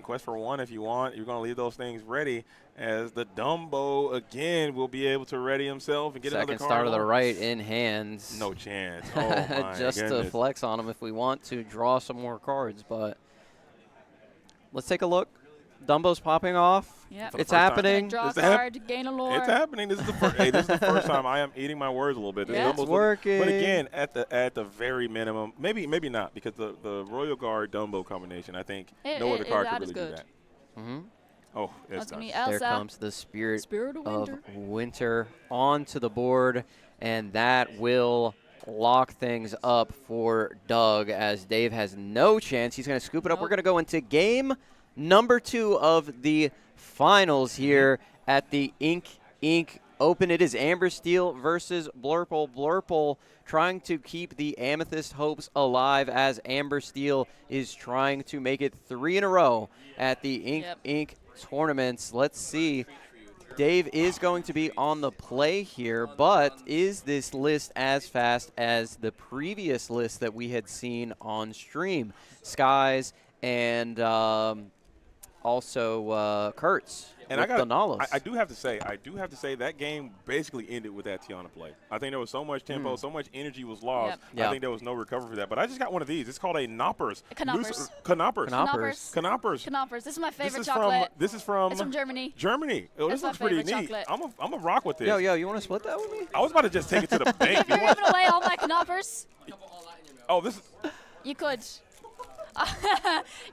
[SPEAKER 7] quest for 1 if you want. You're going to leave those things ready, as the Dumbo again will be able to ready himself and get another
[SPEAKER 11] Second
[SPEAKER 7] card.
[SPEAKER 11] star to the
[SPEAKER 7] on.
[SPEAKER 11] right in hands.
[SPEAKER 7] No chance. Oh my
[SPEAKER 11] Just
[SPEAKER 7] goodness.
[SPEAKER 11] to flex on him if we want to draw some more cards, but let's take a look. Dumbo's popping off.
[SPEAKER 9] Yep.
[SPEAKER 11] It's happening.
[SPEAKER 9] Draw a card, gain a lore.
[SPEAKER 7] It's happening. This is the first. Hey, this is the first time I am eating my words a little bit. This
[SPEAKER 11] Yeah, it's
[SPEAKER 7] Dumbo's
[SPEAKER 11] working.
[SPEAKER 7] But again, at the very minimum, maybe not, because the Royal Guard Dumbo combination, I think no other card could really do that. Oh, it's
[SPEAKER 9] That's gonna be
[SPEAKER 11] There
[SPEAKER 9] Elsa.
[SPEAKER 11] comes the Spirit
[SPEAKER 9] of
[SPEAKER 11] Winter onto the board, and that will lock things up for Doug, as Dave has no chance. He's going to scoop it up. We're going to go into game number 2 of the finals here at the Ink Open. It is Amber Steel versus Blurple. Blurple trying to keep the Amethyst hopes alive, as Amber Steel is trying to make it 3 in a row at the Ink tournaments. Let's see. Dave is going to be on the play here, but is this list as fast as the previous list that we had seen on stream? Skies and also Kurtz.
[SPEAKER 7] And
[SPEAKER 11] with the Nalas.
[SPEAKER 7] I do have to say that game basically ended with that Tiana play. I think there was so much tempo, so much energy was lost. I think there was no recovery for that. But I just got one of these. It's called a Knoppers. Knoppers.
[SPEAKER 9] This is my favorite chocolate.
[SPEAKER 7] This is from
[SPEAKER 9] It's from Germany.
[SPEAKER 7] Germany. Oh, this looks pretty neat.
[SPEAKER 9] Chocolate.
[SPEAKER 7] I'm a rock with this.
[SPEAKER 11] Yo, you want to split that with me?
[SPEAKER 7] I was about to just take it to the bank.
[SPEAKER 9] You're giving away all my Knoppers.
[SPEAKER 7] Oh, this is.
[SPEAKER 9] You could.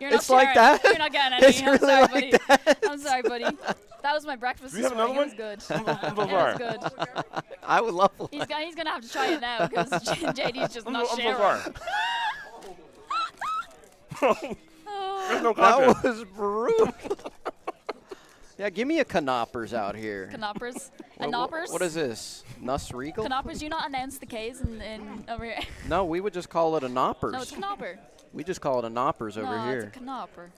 [SPEAKER 9] You're not
[SPEAKER 11] It's like
[SPEAKER 9] sharing.
[SPEAKER 11] that?
[SPEAKER 9] You're not getting any.
[SPEAKER 11] It's
[SPEAKER 9] I'm
[SPEAKER 11] really
[SPEAKER 9] sorry,
[SPEAKER 11] like
[SPEAKER 9] buddy.
[SPEAKER 11] that?
[SPEAKER 9] I'm sorry, buddy. That was my breakfast
[SPEAKER 7] Do you
[SPEAKER 9] this
[SPEAKER 7] have another
[SPEAKER 9] morning. It was good.
[SPEAKER 7] I'm so
[SPEAKER 9] It
[SPEAKER 7] sorry.
[SPEAKER 9] was good.
[SPEAKER 11] I would love one.
[SPEAKER 9] He's gonna have to try it now because JD's just not
[SPEAKER 7] I'm
[SPEAKER 9] sharing.
[SPEAKER 7] so sorry. There's no
[SPEAKER 11] That
[SPEAKER 7] contest.
[SPEAKER 11] was brutal. Yeah, give me a Knoppers out here.
[SPEAKER 9] Knoppers. A Knoppers?
[SPEAKER 11] What is this? Nuss Regal?
[SPEAKER 9] Knoppers, do you not announce the K's in over here?
[SPEAKER 11] No, we would just call it a Knoppers.
[SPEAKER 9] No, it's Knopper.
[SPEAKER 11] We just call it a Knoppers over
[SPEAKER 9] No,
[SPEAKER 11] here.
[SPEAKER 9] it's a Knopper.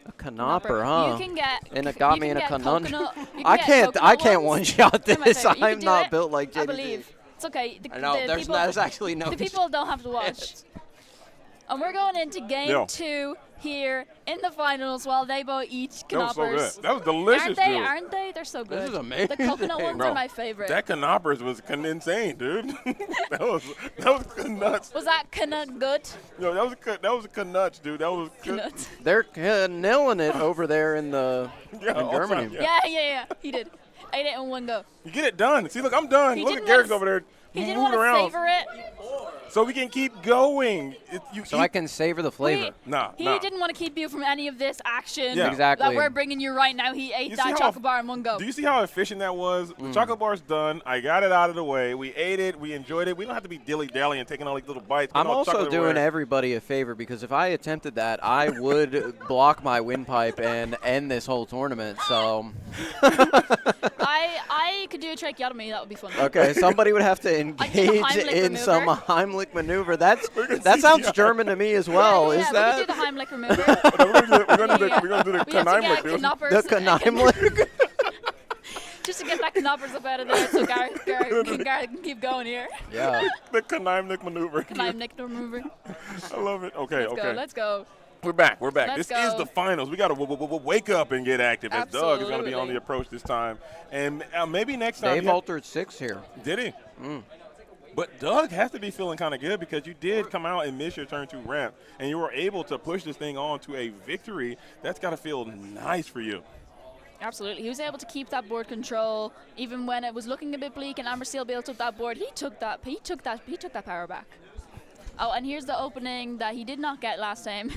[SPEAKER 11] A Knopper, huh?
[SPEAKER 9] You can get.
[SPEAKER 11] And it got
[SPEAKER 9] you
[SPEAKER 11] me in
[SPEAKER 9] can
[SPEAKER 11] a
[SPEAKER 9] get
[SPEAKER 11] conundrum.
[SPEAKER 9] coconut- you can
[SPEAKER 11] I
[SPEAKER 9] get
[SPEAKER 11] can't
[SPEAKER 9] coconut
[SPEAKER 11] one
[SPEAKER 9] ones.
[SPEAKER 11] shot
[SPEAKER 9] They're my
[SPEAKER 11] this.
[SPEAKER 9] favorite. You
[SPEAKER 11] I'm
[SPEAKER 9] can do
[SPEAKER 11] not
[SPEAKER 9] it.
[SPEAKER 11] built like JD.
[SPEAKER 9] I believe. It's okay.
[SPEAKER 11] I know, there's actually no
[SPEAKER 9] The people don't have to watch. And we're going into game 2 here in the finals while they both eat
[SPEAKER 7] That was so
[SPEAKER 9] Knoppers.
[SPEAKER 7] good. That was delicious,
[SPEAKER 9] Aren't they?
[SPEAKER 7] dude.
[SPEAKER 9] Aren't they? They're so good.
[SPEAKER 7] This is amazing.
[SPEAKER 9] The coconut ones
[SPEAKER 7] Bro,
[SPEAKER 9] are my favorite.
[SPEAKER 7] That Knoppers was insane, dude. that was nuts.
[SPEAKER 9] Was that Knut good?
[SPEAKER 7] Yo, that was nuts, dude. That was
[SPEAKER 9] Nuts.
[SPEAKER 11] They're nailing it over there in the in
[SPEAKER 7] all
[SPEAKER 11] Germany.
[SPEAKER 7] time,
[SPEAKER 9] Yeah. He did. Ate it in one go.
[SPEAKER 7] You get it done. See, look, I'm done.
[SPEAKER 9] He
[SPEAKER 7] Look at
[SPEAKER 9] didn't
[SPEAKER 7] Garrick's
[SPEAKER 9] let
[SPEAKER 7] over there
[SPEAKER 9] He didn't
[SPEAKER 7] moved
[SPEAKER 9] want to
[SPEAKER 7] around
[SPEAKER 9] savor it.
[SPEAKER 7] so we can keep going.
[SPEAKER 3] So I can savor the flavor.
[SPEAKER 9] He didn't want to keep you from any of this action
[SPEAKER 3] Exactly.
[SPEAKER 9] that we're bringing you right now. He ate that chocolate bar in one go.
[SPEAKER 7] Do you see how efficient that was? The chocolate bar's done. I got it out of the way. We ate it. We enjoyed it. We don't have to be dilly-dally and taking all these little bites.
[SPEAKER 3] I'm also doing everybody a favor because if I attempted that, I would block my windpipe and end this whole tournament. So
[SPEAKER 9] I could do a tracheotomy. That would be fun.
[SPEAKER 3] okay, somebody would have to engage in some Heimlich maneuver. That sounds German to me as well.
[SPEAKER 9] Yeah,
[SPEAKER 3] Is
[SPEAKER 9] we
[SPEAKER 3] that?
[SPEAKER 9] could do the Heimlich maneuver.
[SPEAKER 7] We're going to do the
[SPEAKER 9] We have to get
[SPEAKER 7] Kneimlich.
[SPEAKER 9] knoppers.
[SPEAKER 3] The Kneimlich.
[SPEAKER 9] Just to get that knoppers up out of there so Garrett can keep going here.
[SPEAKER 3] Yeah.
[SPEAKER 7] The Kneimlich maneuver.
[SPEAKER 9] Kneimlich maneuver.
[SPEAKER 7] I love it. Okay,
[SPEAKER 9] Let's go.
[SPEAKER 7] We're back.
[SPEAKER 9] Let's
[SPEAKER 7] This is
[SPEAKER 9] go.
[SPEAKER 7] the finals. We got to wake up and get active. As Doug is going to be on
[SPEAKER 9] Absolutely.
[SPEAKER 7] the approach this time. And maybe next time.
[SPEAKER 3] They've altered 6 here.
[SPEAKER 7] Did he? But Doug has to be feeling kind of good because you did come out and miss your turn 2 ramp, and you were able to push this thing on to a victory. That's got to feel nice for you.
[SPEAKER 9] Absolutely. He was able to keep that board control even when it was looking a bit bleak and Amber Steel built up that board. He took that power back. Oh, and here's the opening that he did not get last time.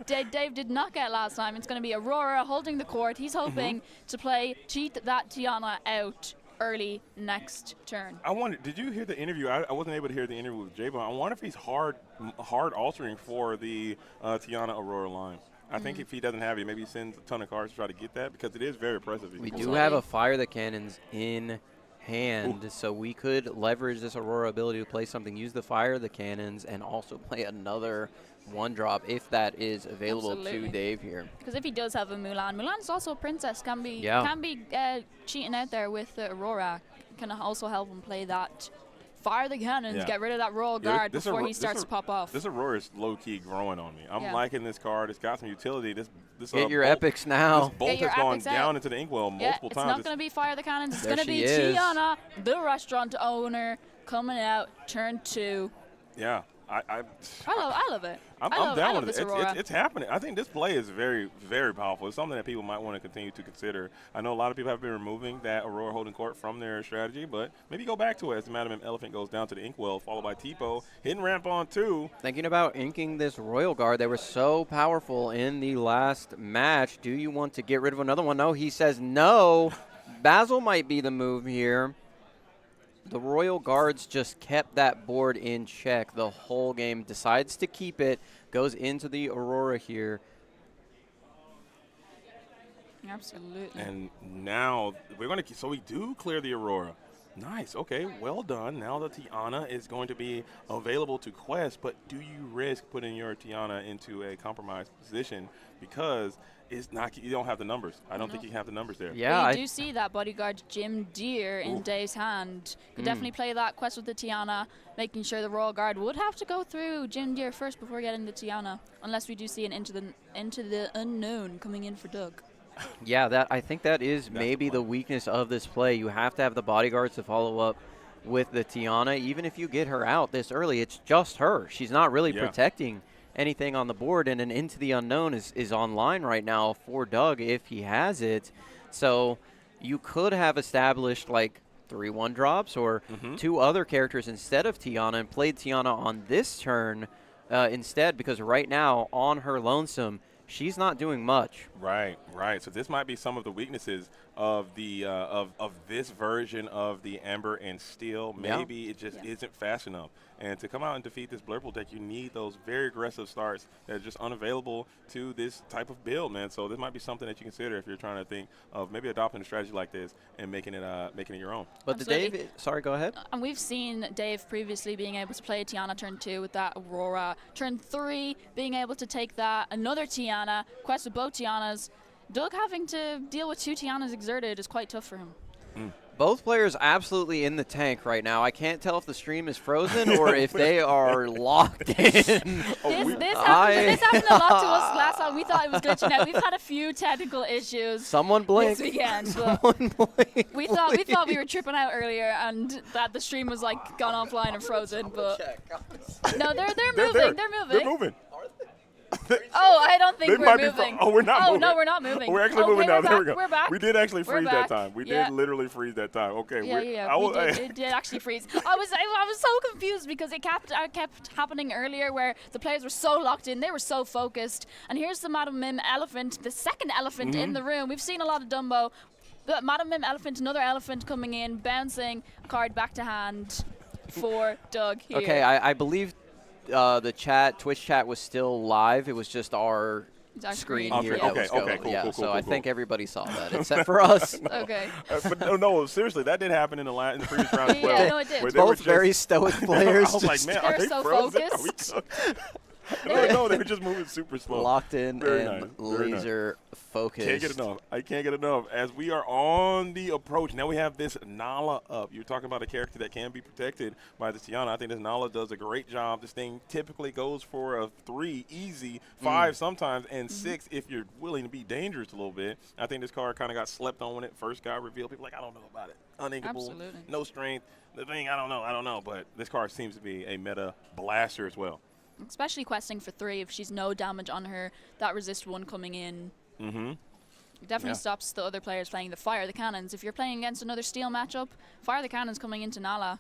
[SPEAKER 9] Dave did not get last time. It's going to be Aurora holding the court. He's hoping to cheat that Tiana out early next turn.
[SPEAKER 7] I wonder, did you hear the interview? I wasn't able to hear the interview with J-Bone. I wonder if he's hard altering for the Tiana Aurora line. I think if he doesn't have it, maybe he sends a ton of cards to try to get that because it is very impressive.
[SPEAKER 3] We do have a Fire the Cannons in hand, so we could leverage this Aurora ability to play something, use the Fire the Cannons, and also play another 1-drop if that is available to Dave here.
[SPEAKER 9] Because if he does have a Mulan, Mulan's also a princess, can be cheating out there with Aurora. Can also help him play that. Fire the cannons, get rid of that royal guard before he starts to pop off.
[SPEAKER 7] This Aurora is low-key growing on me. I'm liking this card. It's got some utility. This
[SPEAKER 3] Get your epics now.
[SPEAKER 7] This bolt has gone down into the inkwell multiple times.
[SPEAKER 9] It's not going to be Fire the Cannons. It's going to be Tiana, the restaurant owner, coming out, turn 2.
[SPEAKER 7] Yeah.
[SPEAKER 9] I love it.
[SPEAKER 7] I'm down with it. It's happening. I think this play is very, very powerful. It's something that people might want to continue to consider. I know a lot of people have been removing that Aurora holding court from their strategy, but maybe go back to it as the Madam Elephant goes down to the inkwell, followed by Tipo, hitting ramp on 2.
[SPEAKER 3] Thinking about inking this Royal Guard, they were so powerful in the last match. Do you want to get rid of another one? No, he says no. Basil might be the move here. The Royal Guards just kept that board in check the whole game. Decides to keep it. Goes into the Aurora here.
[SPEAKER 9] Absolutely.
[SPEAKER 7] And now we're going to – so we do clear the Aurora. Nice. Okay, well done. Now the Tiana is going to be available to Quest, but do you risk putting your Tiana into a compromised position because it's not – you don't have the numbers. I don't think you have the numbers there.
[SPEAKER 3] Yeah.
[SPEAKER 9] You do see that bodyguard Jim Deere in Dave's hand. Could definitely play that Quest with the Tiana, making sure the Royal Guard would have to go through Jim Deere first before getting the Tiana, unless we do see an into the unknown coming in for Doug.
[SPEAKER 3] Yeah, I think that is maybe the weakness of this play. You have to have the bodyguards to follow up with the Tiana. Even if you get her out this early, it's just her. She's not really protecting anything on the board, and an Into the Unknown is online right now for Doug if he has it. So you could have established like 3 1-drops or 2 other characters instead of Tiana and played Tiana on this turn instead, because right now on her lonesome, she's not doing much.
[SPEAKER 7] Right. So this might be some of the weaknesses of the of this version of the Amber and Steel. Maybe it just isn't fast enough. And to come out and defeat this Blurple deck, you need those very aggressive starts that are just unavailable to this type of build, man. So this might be something that you consider if you're trying to think of maybe adopting a strategy like this and making it your own.
[SPEAKER 3] But the Dave, sorry, go ahead.
[SPEAKER 9] And we've seen Dave previously being able to play Tiana turn 2 with that Aurora. Turn 3, being able to take that, another Tiana, Quest with both Tianas. Doug having to deal with 2 Tianas exerted is quite tough for him.
[SPEAKER 3] Both players absolutely in the tank right now. I can't tell if the stream is frozen or if they are locked in.
[SPEAKER 9] This happened a lot to us last time. We thought it was glitching out. We've had a few technical issues.
[SPEAKER 3] Someone blink.
[SPEAKER 9] This weekend.
[SPEAKER 3] Someone blink.
[SPEAKER 9] We thought we were tripping out earlier and that the stream was like gone offline and frozen. But no, they're moving. They're moving.
[SPEAKER 7] They're moving.
[SPEAKER 9] Oh, I don't think
[SPEAKER 7] They
[SPEAKER 9] we're
[SPEAKER 7] might be
[SPEAKER 9] moving.
[SPEAKER 7] oh, we're not
[SPEAKER 9] oh,
[SPEAKER 7] moving.
[SPEAKER 9] no, we're not moving.
[SPEAKER 7] We're actually
[SPEAKER 9] okay,
[SPEAKER 7] moving now.
[SPEAKER 9] We're
[SPEAKER 7] There
[SPEAKER 9] back.
[SPEAKER 7] we go.
[SPEAKER 9] We're back.
[SPEAKER 7] We did actually
[SPEAKER 9] We're
[SPEAKER 7] freeze
[SPEAKER 9] back.
[SPEAKER 7] that time. We
[SPEAKER 9] Yeah.
[SPEAKER 7] did literally freeze that time. Okay.
[SPEAKER 9] Yeah. It did actually freeze. I was so confused because it kept happening earlier where the players were so locked in, they were so focused. And here's the Madam Mim elephant, the second elephant in the room. We've seen a lot of Dumbo. But Madam Mim elephant, another elephant coming in, bouncing card back to hand for Doug here.
[SPEAKER 11] Okay, I believe the Twitch chat was still live. It was just our screen here.
[SPEAKER 7] Okay,
[SPEAKER 11] that was
[SPEAKER 7] okay,
[SPEAKER 11] going.
[SPEAKER 7] cool,
[SPEAKER 11] yeah,
[SPEAKER 7] cool,
[SPEAKER 11] so
[SPEAKER 7] cool,
[SPEAKER 11] I
[SPEAKER 7] cool.
[SPEAKER 11] think everybody saw that, except for us.
[SPEAKER 9] Okay.
[SPEAKER 7] But no, seriously, that did happen in the previous round as well.
[SPEAKER 9] Yeah, no, it did.
[SPEAKER 7] where they were
[SPEAKER 11] Both
[SPEAKER 7] just-
[SPEAKER 11] very stoic players.
[SPEAKER 7] I was like, man, are
[SPEAKER 9] They're
[SPEAKER 7] they
[SPEAKER 9] so
[SPEAKER 7] frozen?
[SPEAKER 9] focused.
[SPEAKER 7] Are we no, they were just moving super slow.
[SPEAKER 11] Locked in
[SPEAKER 7] Very
[SPEAKER 11] and
[SPEAKER 7] nice, very nice.
[SPEAKER 11] laser focused.
[SPEAKER 7] Can't get enough. I can't get enough. As we are on the approach, now we have this Nala up. You're talking about a character that can be protected by this Tiana. I think this Nala does a great job. This thing typically goes for a 3 easy, 5 sometimes, and 6 if you're willing to be dangerous a little bit. I think this card kind of got slept on when it first got revealed. People were like, I don't know about it. Uninkable,
[SPEAKER 9] Absolutely.
[SPEAKER 7] no strength. The thing, I don't know. But this card seems to be a meta blaster as well.
[SPEAKER 9] Especially questing for 3 if she's no damage on her. That resist 1 coming in.
[SPEAKER 7] Mm-hmm.
[SPEAKER 9] It definitely stops the other players playing the fire the cannons. If you're playing against another steel matchup, fire the cannons coming into Nala.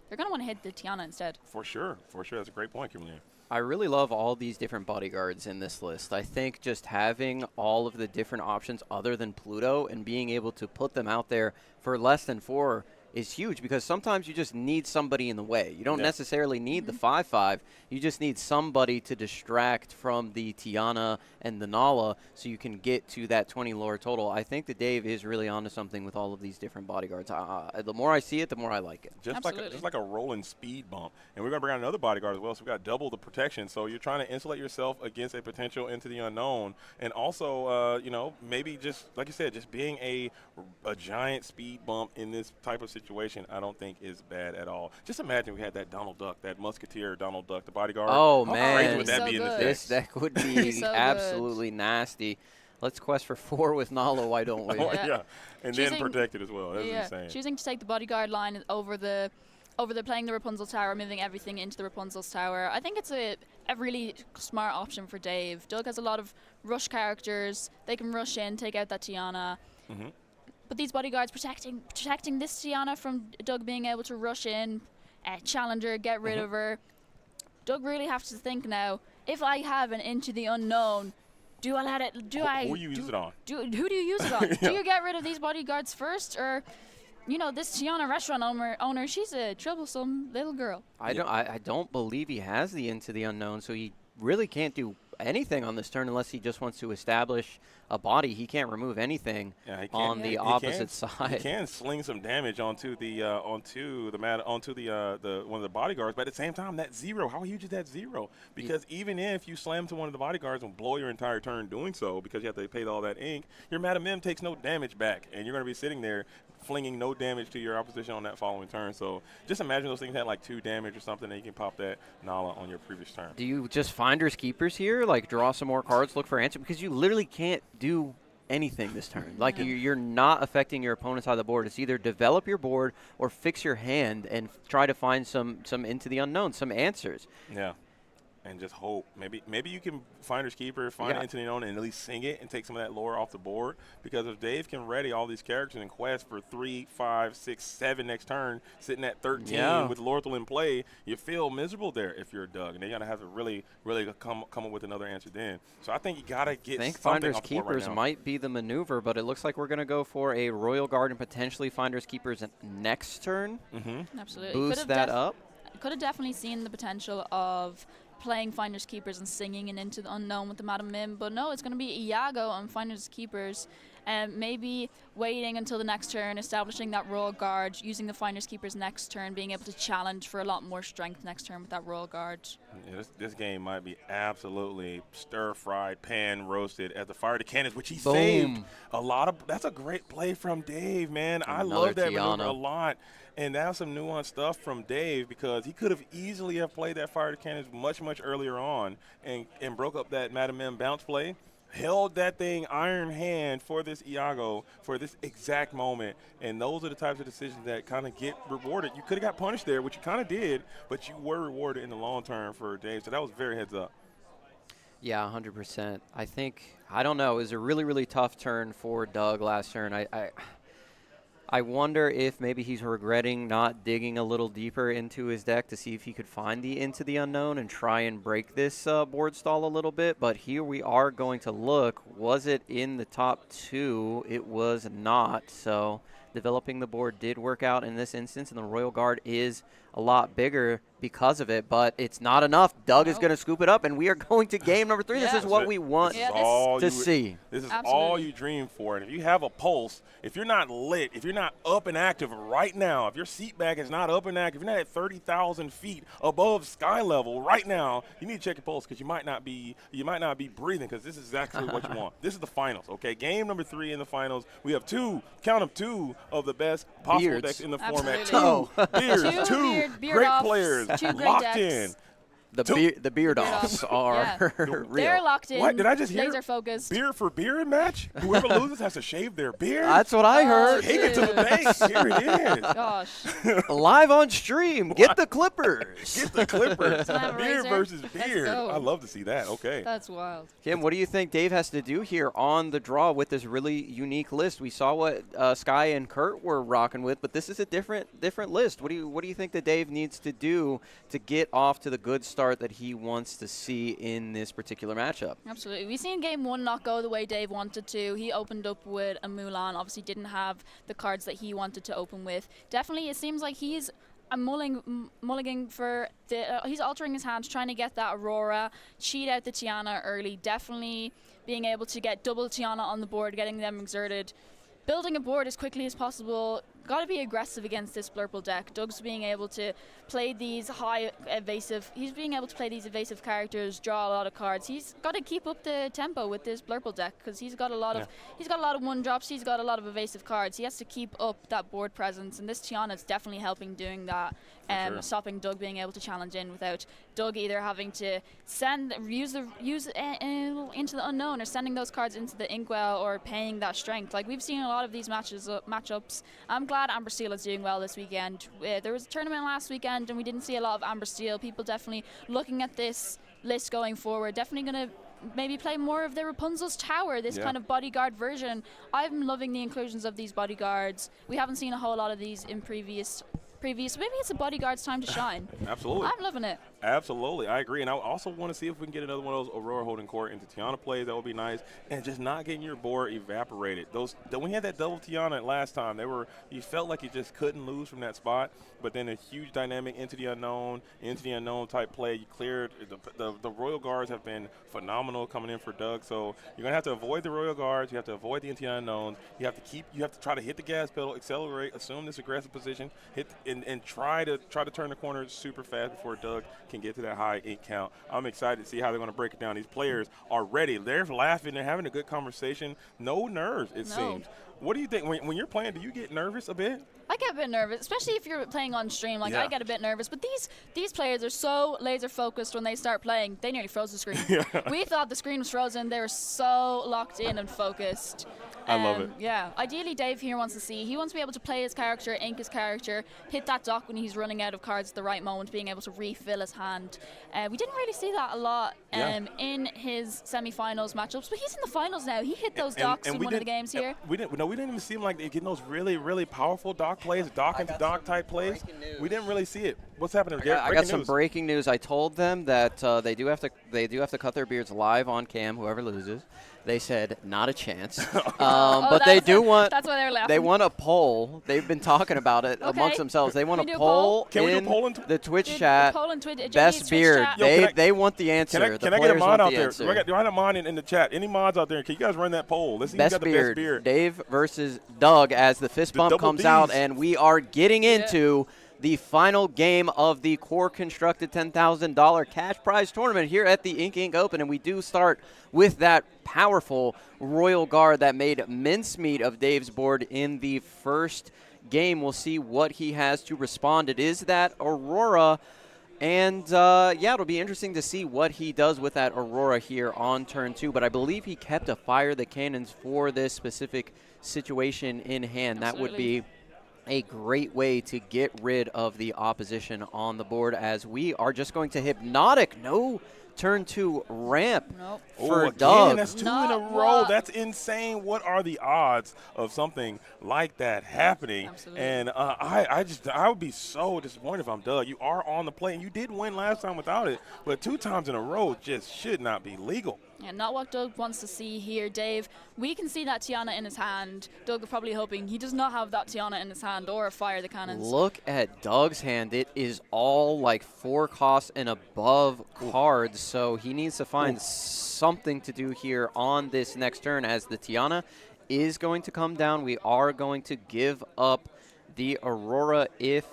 [SPEAKER 9] They're going to want to hit the Tiana instead.
[SPEAKER 7] For sure. That's a great point, Kimberly.
[SPEAKER 11] I really love all these different bodyguards in this list. I think just having all of the different options other than Pluto and being able to put them out there for less than 4 is huge, because sometimes you just need somebody in the way. You don't necessarily need the 5/5. You just need somebody to distract from the Tiana and the Nala so you can get to that 20 lore total. I think that Dave is really onto something with all of these different bodyguards. The more I see it, the more I like it.
[SPEAKER 7] Just like a rolling speed bump. And we're going to bring out another bodyguard as well, so we've got double the protection. So you're trying to insulate yourself against a potential into the unknown. And also, maybe just, like you said, just being a giant speed bump in this type of situation, I don't think is bad at all. Just imagine we had that Donald Duck, that Musketeer Donald Duck, the bodyguard.
[SPEAKER 11] Oh,
[SPEAKER 7] How
[SPEAKER 11] man.
[SPEAKER 7] crazy would that
[SPEAKER 9] So
[SPEAKER 7] be in
[SPEAKER 9] good.
[SPEAKER 7] this deck?
[SPEAKER 11] This deck would be
[SPEAKER 9] So
[SPEAKER 11] absolutely nasty. Let's quest for 4 with Nala, why don't we?
[SPEAKER 7] Oh, yeah. And then
[SPEAKER 9] Choosing-
[SPEAKER 7] protect it as well. That's insane.
[SPEAKER 9] Choosing to take the bodyguard line over the playing the Rapunzel Tower, moving everything into the Rapunzel's Tower. I think it's a really smart option for Dave. Doug has a lot of rush characters. They can rush in, take out that Tiana.
[SPEAKER 7] Mm-hmm.
[SPEAKER 9] But these bodyguards protecting this Tiana from Doug being able to rush in, challenge her, get rid of her. Doug really has to think now, if I have an Into the Unknown, do I let it,
[SPEAKER 7] Who you use it on?
[SPEAKER 9] who do you use it on? Do you get rid of these bodyguards first, or, this Tiana restaurant owner, she's a troublesome little girl.
[SPEAKER 11] I don't believe he has the Into the Unknown, so he really can't do anything on this turn unless he just wants to establish a body. He can't remove anything on the opposite side.
[SPEAKER 7] He can sling some damage onto the one of the bodyguards, but at the same time, that 0, how huge is that 0? Because even if you slam to one of the bodyguards and blow your entire turn doing so, because you have to pay all that ink, your Madam Mim takes no damage back, and you're going to be sitting there flinging no damage to your opposition on that following turn. So just imagine those things had like 2 damage or something, and you can pop that Nala on your previous turn.
[SPEAKER 11] Do you just Finders Keepers here, like draw some more cards, look for answer? Because you literally can't do anything this turn. Like you're not affecting your opponent's side of the board. It's either develop your board or fix your hand and try to find some Into the Unknown, some answers.
[SPEAKER 7] Yeah. And just hope. Maybe you can Finders Keeper, find Into the Unknown, and at least sing it and take some of that lore off the board. Because if Dave can ready all these characters and quest for 3, 5, 6, 7 next turn, sitting at 13 with Lorthel in play, you feel miserable there if you're Doug. And they're going to have to really come up with another answer then. So I think you got to get something
[SPEAKER 11] Finders
[SPEAKER 7] off the board
[SPEAKER 11] Keepers
[SPEAKER 7] right now.
[SPEAKER 11] might be the maneuver, but it looks like we're going to go for a Royal Guard and potentially Finders Keepers next turn.
[SPEAKER 9] Absolutely.
[SPEAKER 11] Boost that up.
[SPEAKER 9] Could have definitely seen the potential of playing Finders Keepers and singing and Into the Unknown with the Madam Mim, but no, it's going to be Iago on Finders Keepers, and maybe waiting until the next turn, establishing that Royal Guard, using the Finders Keepers next turn, being able to challenge for a lot more strength next turn with that Royal Guard.
[SPEAKER 7] Yeah, this game might be absolutely stir-fried, pan-roasted at the Fire to Cannons, which he saved a lot of. That's a great play from Dave, man. I love that maneuver a lot. And that's some nuanced stuff from Dave, because he could have easily have played that Fire to Cannons much earlier on and broke up that Madam Mim bounce play, held that thing iron hand for this Iago for this exact moment. And those are the types of decisions that kind of get rewarded. You could have got punished there, which you kind of did, but you were rewarded in the long term for Dave. So that was very heads up.
[SPEAKER 5] Yeah, 100%. I don't know, it was a really, really tough turn for Doug last turn. I wonder if maybe he's regretting not digging a little deeper into his deck to see if he could find the Into the Unknown and try and break this board stall a little bit. But here we are going to look. Was it in the top 2? It was not. So developing the board did work out in this instance, and the Royal Guard is a lot bigger because of it, but it's not enough. Doug is going to scoop it up, and we are going to game number 3. This is what we want to see.
[SPEAKER 7] This is all you dream for. And if you have a pulse, if you're not lit, if you're not up and active right now, if your seat back is not up and active, if you're not at 30,000 feet above sky level right now, you need to check your pulse because you might not be breathing, because this is exactly what you want. This is the finals, okay? Game number 3 in the finals. We have two of the best possible decks in the format. Two great players locked in.
[SPEAKER 5] The beard offs are real.
[SPEAKER 9] They're locked in.
[SPEAKER 7] What did I just hear?
[SPEAKER 9] Laser focused.
[SPEAKER 7] Beard for beard match? Whoever loses has to shave their beard?
[SPEAKER 5] That's what I heard.
[SPEAKER 7] Take it to the bank. Here it is.
[SPEAKER 9] Gosh.
[SPEAKER 5] Live on stream. Get the Clippers.
[SPEAKER 7] Get the Clippers.
[SPEAKER 9] Beard
[SPEAKER 7] Beard versus beard. I love to see that. Okay.
[SPEAKER 9] That's wild.
[SPEAKER 5] Kim, what do you think Dave has to do here on the draw with this really unique list? We saw what Sky and Kurt were rocking with, but this is a different list. What do you think that Dave needs to do to get off to the good start that he wants to see in this particular matchup?
[SPEAKER 9] Absolutely. We've seen game 1 not go the way Dave wanted to. He opened up with a Mulan, obviously didn't have the cards that he wanted to open with. Definitely, it seems like he's mulligan for he's altering his hand, trying to get that Aurora, cheat out the Tiana early, definitely being able to get double Tiana on the board, getting them exerted, building a board as quickly as possible. Got to be aggressive against this Blurple deck. Doug's being able to play these he's being able to play these evasive characters, draw a lot of cards. He's got to keep up the tempo with this Blurple deck because he's got a lot of one drops. He's got a lot of evasive cards. He has to keep up that board presence, and this Tiana is definitely helping doing that. Stopping Doug being able to challenge in without Doug either having to use Into the Unknown or sending those cards into the Inkwell or paying that strength. Like we've seen a lot of these matchups. I'm glad Amber Steel is doing well this weekend. There was a tournament last weekend and we didn't see a lot of Amber Steel. People definitely looking at this list going forward, definitely going to maybe play more of the Rapunzel's Tower, this kind of bodyguard version. I'm loving the inclusions of these bodyguards. We haven't seen a whole lot of these in previous. Maybe it's a bodyguard's time to shine.
[SPEAKER 7] Absolutely.
[SPEAKER 9] I'm loving it.
[SPEAKER 7] Absolutely. I agree. And I also want to see if we can get another one of those Aurora holding court into Tiana plays. That would be nice. And just not getting your board evaporated. When we had that double Tiana last time, you felt like you just couldn't lose from that spot. But then a huge dynamic into the unknown type play. You cleared. The Royal Guards have been phenomenal coming in for Doug. So you're going to have to avoid the Royal Guards. You have to avoid the into the unknowns. You have to try to hit the gas pedal, accelerate, assume this aggressive position, and try to turn the corner super fast before Doug can get to that high ink count. I'm excited to see how they're going to break it down. These players are ready. They're laughing. They're having a good conversation. No nerves, it seems. What do you think? When you're playing, do you get nervous a bit?
[SPEAKER 9] I get a bit nervous, especially if you're playing on stream. I get a bit nervous. But these players are so laser focused when they start playing. They nearly froze the screen. We thought the screen was frozen. They were so locked in and focused.
[SPEAKER 7] I love it.
[SPEAKER 9] Yeah. Ideally, Dave here wants to be able to play his character, ink his character, hit that dock when he's running out of cards at the right moment, being able to refill his hand. We didn't really see that a lot in his semifinals matchups, but he's in the finals now. He hit those docks in one of the games here.
[SPEAKER 7] We didn't even see him like getting those really, really powerful dock plays, dock into dock type plays. We didn't really see it. What's happening?
[SPEAKER 5] I got some breaking news. I told them that they do have to cut their beards live on cam. Whoever loses. They said not a chance, but they do want.
[SPEAKER 9] That's why they were laughing.
[SPEAKER 5] They want a poll. They've been talking about it amongst themselves. They want a poll.
[SPEAKER 7] Can we do a poll in
[SPEAKER 5] the Twitch chat? Best beard. They want the answer.
[SPEAKER 7] Can I get a mod out there? Do I have a mod in the chat? Any mods out there? Can you guys run that poll? Let's see who got the best beard.
[SPEAKER 5] Dave versus Doug as the fist bump comes out, and we are getting into the final game of the core constructed $10,000 cash prize tournament here at the Ink Open. And we do start with that powerful Royal Guard that made mincemeat of Dave's board in the first game. We'll see what he has to respond. It is that Aurora. And, it'll be interesting to see what he does with that Aurora here on turn 2. But I believe he kept to fire the cannons for this specific situation in hand. Absolutely. That would be a great way to get rid of the opposition on the board, as we are just going to Hypnotic. No turn 2 ramp for
[SPEAKER 7] again,
[SPEAKER 5] Doug.
[SPEAKER 7] that's 2 in a row. That's insane. What are the odds of something like that happening?
[SPEAKER 9] Absolutely.
[SPEAKER 7] And I would be so disappointed if I'm Doug. You are on the play, and you did win last time without it, but 2 times in a row just should not be legal.
[SPEAKER 9] Yeah, not what Doug wants to see here, Dave. We can see that Tiana in his hand. Doug is probably hoping he does not have that Tiana in his hand or fire the cannons.
[SPEAKER 5] Look at Doug's hand. It is all like 4 cost and above cards, so he needs to find something to do here on this next turn, as the Tiana is going to come down. We are going to give up the Aurora if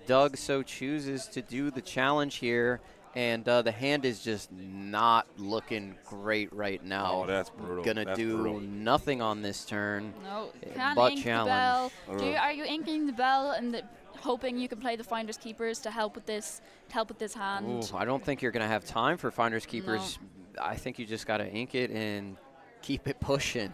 [SPEAKER 5] Doug so chooses to do the challenge here. And the hand is just not looking great right now.
[SPEAKER 7] Oh, that's brutal.
[SPEAKER 5] Gonna do nothing on this turn.
[SPEAKER 9] No, can't
[SPEAKER 5] but
[SPEAKER 9] ink
[SPEAKER 5] challenge.
[SPEAKER 9] the bell. Are you inking the bell and hoping you can play the Finders Keepers to help with this hand?
[SPEAKER 5] Ooh, I don't think you're gonna have time for Finders Keepers. No. I think you just gotta ink it and keep it pushing.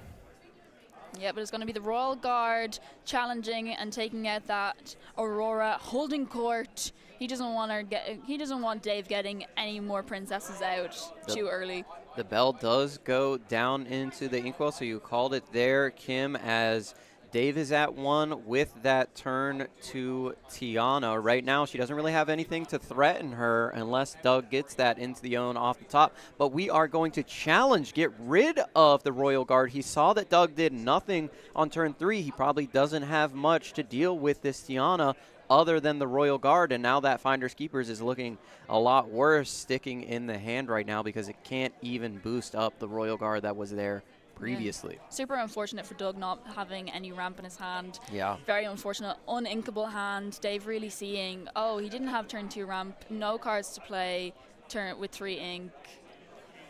[SPEAKER 9] Yeah, but it's going to be the Royal Guard challenging and taking out that Aurora, holding court. He doesn't want Dave getting any more princesses out too early.
[SPEAKER 5] The bell does go down into the inkwell, so you called it there, Kim, as Dave is at 1 with that turn to Tiana. Right now, she doesn't really have anything to threaten her unless Doug gets that into the own off the top. But we are going to challenge, get rid of the Royal Guard. He saw that Doug did nothing on turn 3. He probably doesn't have much to deal with this Tiana other than the Royal Guard, and now that Finders Keepers is looking a lot worse sticking in the hand right now because it can't even boost up the Royal Guard that was there previously.
[SPEAKER 9] Yeah. Super unfortunate for Doug not having any ramp in his hand.
[SPEAKER 5] Yeah.
[SPEAKER 9] Very unfortunate, uninkable hand. Dave really seeing, he didn't have turn 2 ramp, no cards to play, turn with 3 ink.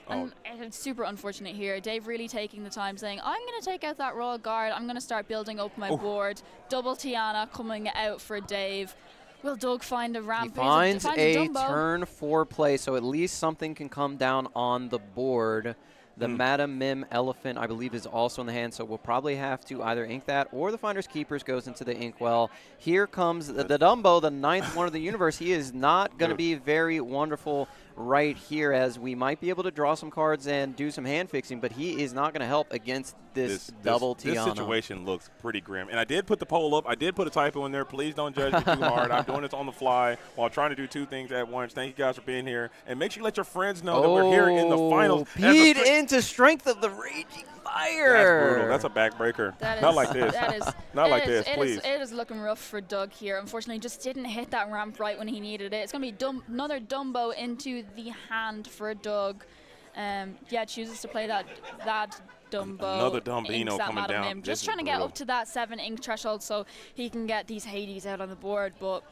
[SPEAKER 9] And it's super unfortunate here. Dave really taking the time saying, I'm going to take out that Royal Guard. I'm going to start building up my board. Double Tiana coming out for Dave. Will Doug find a ramp?
[SPEAKER 5] He finds a turn 4 play, so at least something can come down on the board. The Madam Mim Elephant, I believe, is also in the hand, so we'll probably have to either ink that or the Finders Keepers goes into the inkwell. Here comes the Dumbo, the 9th one of the universe. He is not going to be very wonderful right here, as we might be able to draw some cards and do some hand fixing, but he is not going to help against this double Tiana.
[SPEAKER 7] This situation looks pretty grim. And I did put the poll up. I did put a typo in there. Please don't judge me too hard. I'm doing this on the fly while trying to do 2 things at once. Thank you guys for being here. And make sure you let your friends know that we're here in the finals.
[SPEAKER 5] Feed into Strength of the Raging Fire.
[SPEAKER 7] That's brutal. That's a backbreaker. Not like this. Not like this, please.
[SPEAKER 9] It is looking rough for Doug here. Unfortunately, just didn't hit that ramp right when he needed it. It's going to be another Dumbo into the hand for Doug. Chooses to play that Dumbo.
[SPEAKER 7] Another Dumbino coming
[SPEAKER 9] Madam
[SPEAKER 7] down.
[SPEAKER 9] Mim. Just trying to get up to that 7 ink threshold so he can get these Hades out on the board, but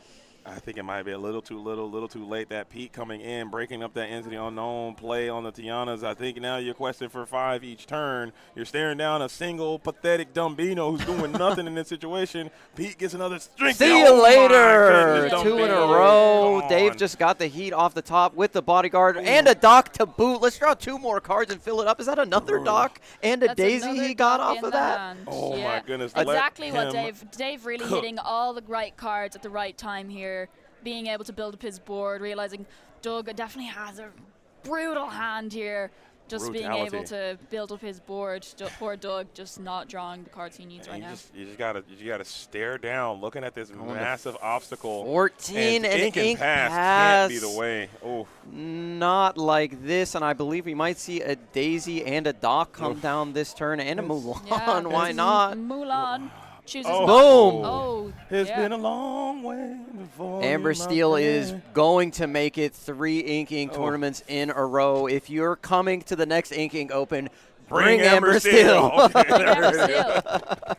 [SPEAKER 7] I think it might be a little too late. That Pete coming in, breaking up that Into the Unknown play on the Tianas. I think now you're questing for 5 each turn. You're staring down a single pathetic Dumbino who's doing nothing in this situation. Pete gets another strength.
[SPEAKER 5] See you later. 2 in a row. Dave just got the heat off the top with the bodyguard and a Doc to boot. Let's draw 2 more cards and fill it up. Is that another Doc and a Daisy he got off of that?
[SPEAKER 9] Hand.
[SPEAKER 7] Oh my goodness.
[SPEAKER 9] Exactly what Dave really hitting all the right cards at the right time here. Being able to build up his board, realizing Doug definitely has a brutal hand here. Just being able to build up his board. Poor Doug just not drawing the cards he needs right now.
[SPEAKER 7] You just gotta stare down, looking at this massive obstacle.
[SPEAKER 5] 14 and ink
[SPEAKER 7] pass can't be the way. Oh,
[SPEAKER 5] not like this, and I believe we might see a Daisy and a Doc come down this turn, and a Mulan.
[SPEAKER 9] Yeah,
[SPEAKER 5] why not?
[SPEAKER 9] Mulan. Chooses
[SPEAKER 5] boom!
[SPEAKER 9] Oh,
[SPEAKER 7] it's been a long way before.
[SPEAKER 5] Amber Steel is going to make it 3 inking tournaments in a row. If you're coming to the next Inking Open, bring Amber Steel.
[SPEAKER 7] Okay,
[SPEAKER 9] bring Amber Steel.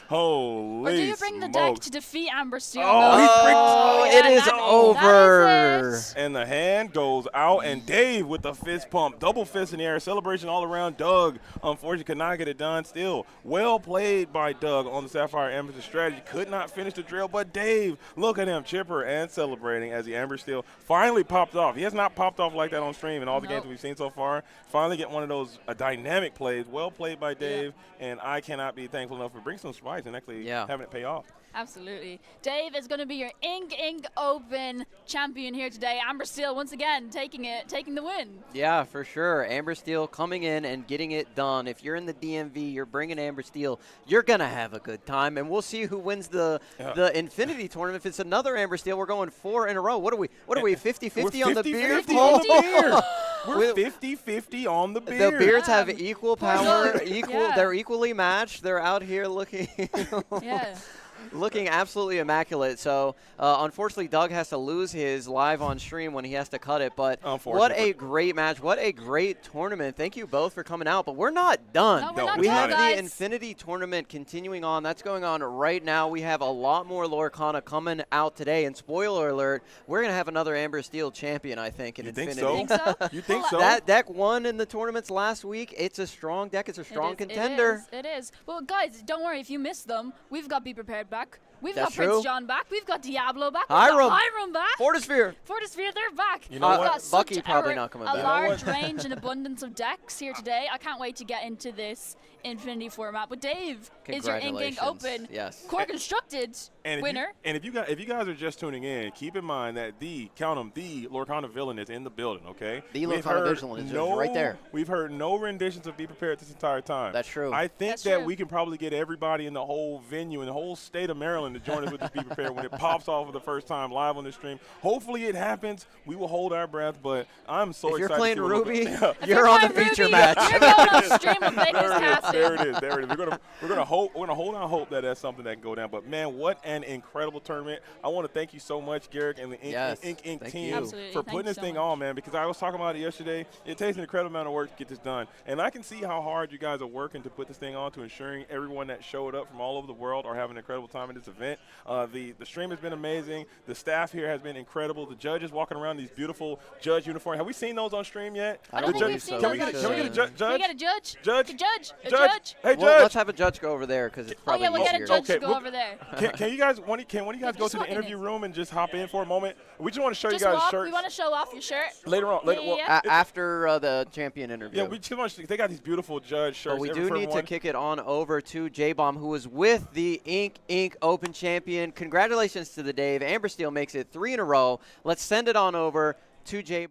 [SPEAKER 7] Holy
[SPEAKER 9] Or do you bring the deck to defeat Amber Steel?
[SPEAKER 5] It is over.
[SPEAKER 7] And the hand goes out, and Dave with the fist pump, double fist in the air, celebration all around. Doug, unfortunately, could not get it done. Still, well played by Doug on the Sapphire Amethyst strategy. Could not finish the drill, but Dave, look at him, chipper and celebrating as the Amber Steel finally popped off. He has not popped off like that on stream in all the games we've seen so far. Finally get one of those dynamic plays. Well played by Dave, and I cannot be thankful enough for bringing some spice twice and actually having it pay off.
[SPEAKER 9] Absolutely. Dave is going to be your Ink Open champion here today. Amber Steel once again taking the win.
[SPEAKER 11] Yeah, for sure. Amber Steel coming in and getting it done. If you're in the DMV, you're bringing Amber Steel, you're going to have a good time. And we'll see who wins the Infinity tournament. If it's another Amber Steel, we're going 4 in a row. What are we, 50-50 on the beard?
[SPEAKER 7] 50-50 on the beard. We're 50-50 on the beard.
[SPEAKER 11] The beards have equal power. They're equally matched. They're out here looking looking absolutely immaculate. So, unfortunately, Doug has to lose his live on stream when he has to cut it. But what a great match. What a great tournament. Thank you both for coming out. But we're not done. We have the Infinity tournament continuing on. That's going on right now. We have a lot more Lorcana coming out today. And spoiler alert, we're going to have another Amber Steel champion, I think, in Infinity.
[SPEAKER 7] Think so? You think so?
[SPEAKER 11] That deck won in the tournaments last week. It's a strong deck. It's a strong contender.
[SPEAKER 9] It is. Well, guys, don't worry. If you missed them, we've got Be Prepared back. We've
[SPEAKER 11] That's
[SPEAKER 9] got Prince
[SPEAKER 11] true.
[SPEAKER 9] John back. We've got Diablo back.
[SPEAKER 11] Hiram
[SPEAKER 9] back.
[SPEAKER 11] Fortisphere,
[SPEAKER 9] they're back.
[SPEAKER 7] You know what?
[SPEAKER 11] Bucky probably not coming back.
[SPEAKER 9] A large range and abundance of decks here today. I can't wait to get into this Infinity format. But Dave is your Ink Open core constructed winner.
[SPEAKER 7] If you guys are just tuning in, keep in mind that the Lorcana villain is in the building. Okay,
[SPEAKER 11] the Lorcana villain is right there.
[SPEAKER 7] We've heard no renditions of Be Prepared this entire time.
[SPEAKER 11] That's true.
[SPEAKER 7] I think we can probably get everybody in the whole venue in the whole state of Maryland to join us with this Be Prepared when it pops off for the first time live on the stream. Hopefully it happens. We will hold our breath, but I'm so excited.
[SPEAKER 11] If you're playing Ruby,
[SPEAKER 7] you're
[SPEAKER 11] on the feature match.
[SPEAKER 9] You're going on stream and make this happen.
[SPEAKER 7] There it is. We're gonna hold out hope that that's something that can go down. But man, what an incredible tournament! I want to thank you so much, Garrick and the Ink team for putting this thing on, man. Because I was talking about it yesterday. It takes an incredible amount of work to get this done, and I can see how hard you guys are working to put this thing on, to ensuring everyone that showed up from all over the world are having an incredible time at this event. The stream has been amazing. The staff here has been incredible. The judges walking around in these beautiful judge uniforms. Have we seen those on stream yet?
[SPEAKER 9] I don't think we've seen those.
[SPEAKER 7] Can we get a judge?
[SPEAKER 9] Can we get a judge?
[SPEAKER 7] Judge?
[SPEAKER 9] A judge?
[SPEAKER 7] Hey, judge.
[SPEAKER 11] Well, let's have a judge go over there because it's probably
[SPEAKER 9] we'll get a judge to go over there.
[SPEAKER 7] Can you guys, one of you guys go to the interview room and just hop in for a moment? We just want to show you guys shirts.
[SPEAKER 9] We want to show off your shirt.
[SPEAKER 7] Later on.
[SPEAKER 11] After the champion interview.
[SPEAKER 7] Yeah, we just want to, they got these beautiful judge shirts.
[SPEAKER 11] But we do need to kick it on over to J-Bomb, who was with the Ink Open champion. Congratulations to the Dave. Amber Steel makes it 3 in a row. Let's send it on over to J.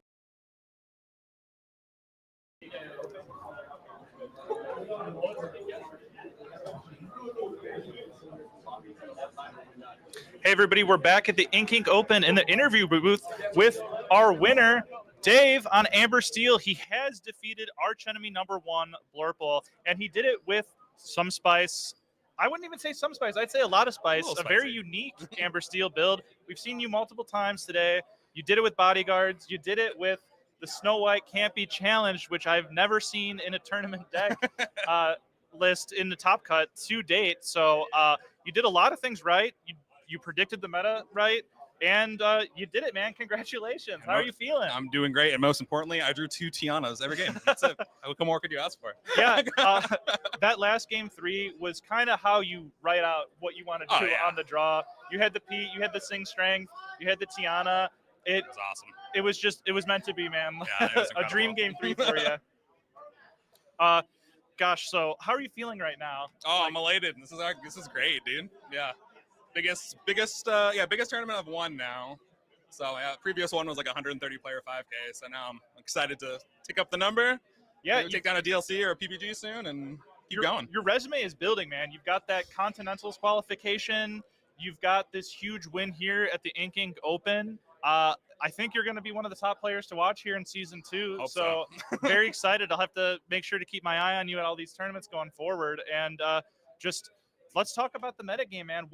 [SPEAKER 1] Hey everybody, we're back at the Ink Open in the interview booth with our winner, Dave, on Amber Steel. He has defeated arch enemy number 1, Blurple, and he did it with some spice. I wouldn't even say some spice. I'd say a lot of spice. A very unique Amber Steel build. We've seen you multiple times today. You did it with bodyguards. You did it with the Snow White Can't Be Challenged, which I've never seen in a tournament deck list in the top cut to date. So you did a lot of things right. You predicted the meta right, and you did it, man. Congratulations. How are you feeling?
[SPEAKER 10] I'm doing great, and most importantly, I drew 2 Tianas every game. That's it. What more could you ask for?
[SPEAKER 1] Yeah, that last game 3 was kind of how you write out what you want to do on the draw. You had the Pete, you had the Sing Strength, you had the Tiana. It
[SPEAKER 10] was awesome.
[SPEAKER 1] It was meant to be, man.
[SPEAKER 10] Yeah, it was
[SPEAKER 1] a dream game 3 for you. Gosh, so how are you feeling right now?
[SPEAKER 10] Oh, I'm elated. This is great, dude. Yeah. Biggest tournament I've won now. So previous one was like 130 player 5K. So now I'm excited to take up the number. Yeah, take down a DLC or a PPG soon and keep going.
[SPEAKER 1] Your resume is building, man. You've got that Continentals qualification. You've got this huge win here at the Ink Open. I think you're going to be one of the top players to watch here in Season 2.
[SPEAKER 10] Hope
[SPEAKER 1] so very excited. I'll have to make sure to keep my eye on you at all these tournaments going forward. And just let's talk about the metagame, man.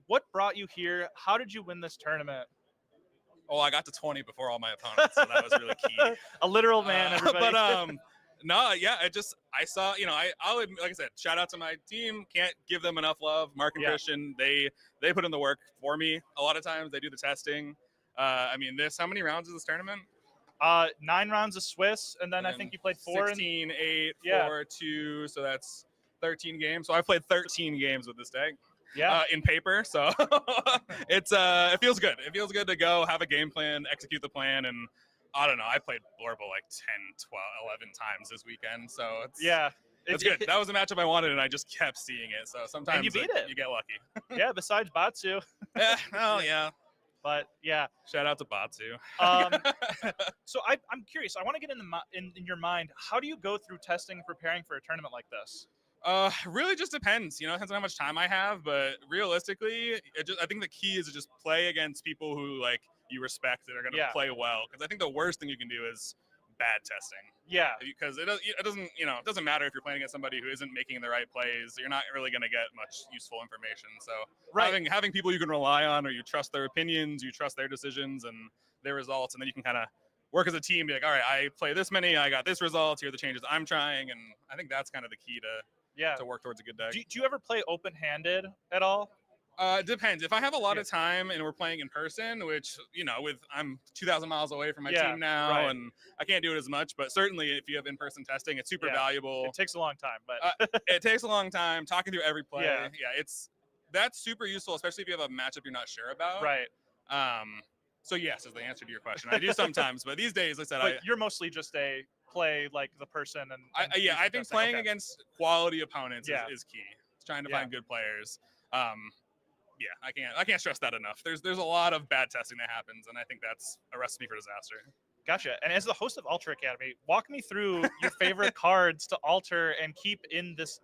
[SPEAKER 1] What brought you here? How did you win this tournament?
[SPEAKER 10] Oh, I got to 20 before all my opponents, so that was really key.
[SPEAKER 1] A literal man, everybody.
[SPEAKER 10] But no, yeah, I saw, I would, like I said, shout out to my team. Can't give them enough love. Mark and Christian, they put in the work for me. A lot of times they do the testing. How many rounds is this tournament?
[SPEAKER 1] 9 rounds of Swiss, and then I think you played 4
[SPEAKER 10] 16, 8, 4, 2, so that's 13 games. So I played 13 games with this deck.
[SPEAKER 1] Yeah.
[SPEAKER 10] In paper, so it feels good. It feels good to go, have a game plan, execute the plan, and I don't know. I played Blurple like 10, 12, 11 times this weekend, so it's That's good. That was a matchup I wanted, and I just kept seeing it. So sometimes
[SPEAKER 1] and you beat it.
[SPEAKER 10] You get lucky.
[SPEAKER 1] Yeah, besides Batsu.
[SPEAKER 10] Yeah, oh, yeah.
[SPEAKER 1] But, yeah.
[SPEAKER 10] Shout out to Batsu.
[SPEAKER 1] So I'm curious. I want to get in your mind, how do you go through testing and preparing for a tournament like this?
[SPEAKER 10] Really just depends. You know, it depends on how much time I have. But realistically, I think the key is to just play against people who like you respect and are going to play well. Because I think the worst thing you can do is bad testing.
[SPEAKER 1] Yeah.
[SPEAKER 10] Because it doesn't matter if you're playing against somebody who isn't making the right plays. You're not really going to get much useful information. So having people you can rely on, or you trust their opinions, you trust their decisions and their results, and then you can kind of work as a team. Be like, all right, I play this many, I got this result. Here are the changes I'm trying, and I think that's kind of the key to work towards a good deck.
[SPEAKER 1] Do you ever play open-handed at all?
[SPEAKER 10] It depends. If I have a lot of time and we're playing in person, which, you know, I'm 2,000 miles away from my team now, and I can't do it as much. But certainly if you have in-person testing, it's super valuable.
[SPEAKER 1] It takes a long time, but
[SPEAKER 10] it takes a long time talking through every play. That's super useful, especially if you have a matchup you're not sure about.
[SPEAKER 1] Right.
[SPEAKER 10] So yes is the answer to your question. I do sometimes, but these days, like I said,
[SPEAKER 1] you're mostly just play like the person. And
[SPEAKER 10] I think playing against quality opponents is key. It's trying to find good players. I can't stress that enough. There's a lot of bad testing that happens, and I think that's a recipe for disaster.
[SPEAKER 1] Gotcha. And as the host of Alter Academy, walk me through your favorite cards to alter and keep in this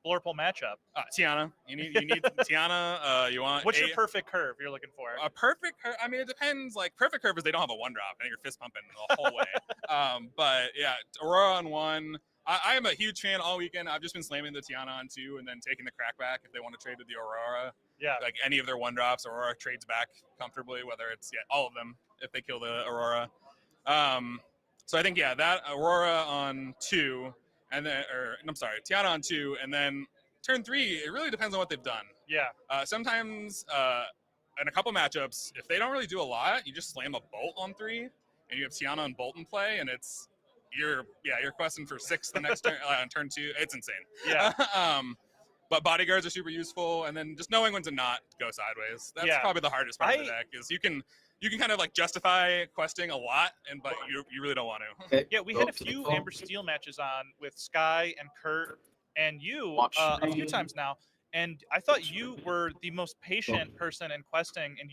[SPEAKER 1] Blurple matchup.
[SPEAKER 10] Tiana. You need Tiana. You want.
[SPEAKER 1] What's your perfect curve you're looking for?
[SPEAKER 10] A perfect curve. I mean, it depends. Like perfect curve is they don't have a 1-drop, and you're fist pumping the whole way. But yeah, Aurora on 1. I am a huge fan all weekend. I've just been slamming the Tiana on 2 and then taking the crackback if they want to trade with the Aurora.
[SPEAKER 1] Yeah.
[SPEAKER 10] Like any of their 1-drops, Aurora trades back comfortably, whether it's all of them if they kill the Aurora. So I think that Aurora on 2, and then Tiana on 2, and then turn 3. It really depends on what they've done.
[SPEAKER 1] Yeah.
[SPEAKER 10] Sometimes in a couple matchups, if they don't really do a lot, you just slam a Bolt on 3, and you have Tiana and Bolt in play, and you're questing for 6 the next turn on turn 2. It's insane.
[SPEAKER 1] Yeah.
[SPEAKER 10] But bodyguards are super useful, and then just knowing when to not go sideways. That's probably the hardest part of the deck. Is you can kind of like justify questing a lot, but you really don't want to.
[SPEAKER 1] Yeah, we had a few Amber Steel matches on with Sky and Kurt and you a few times now. And I thought you were the most patient person in questing, and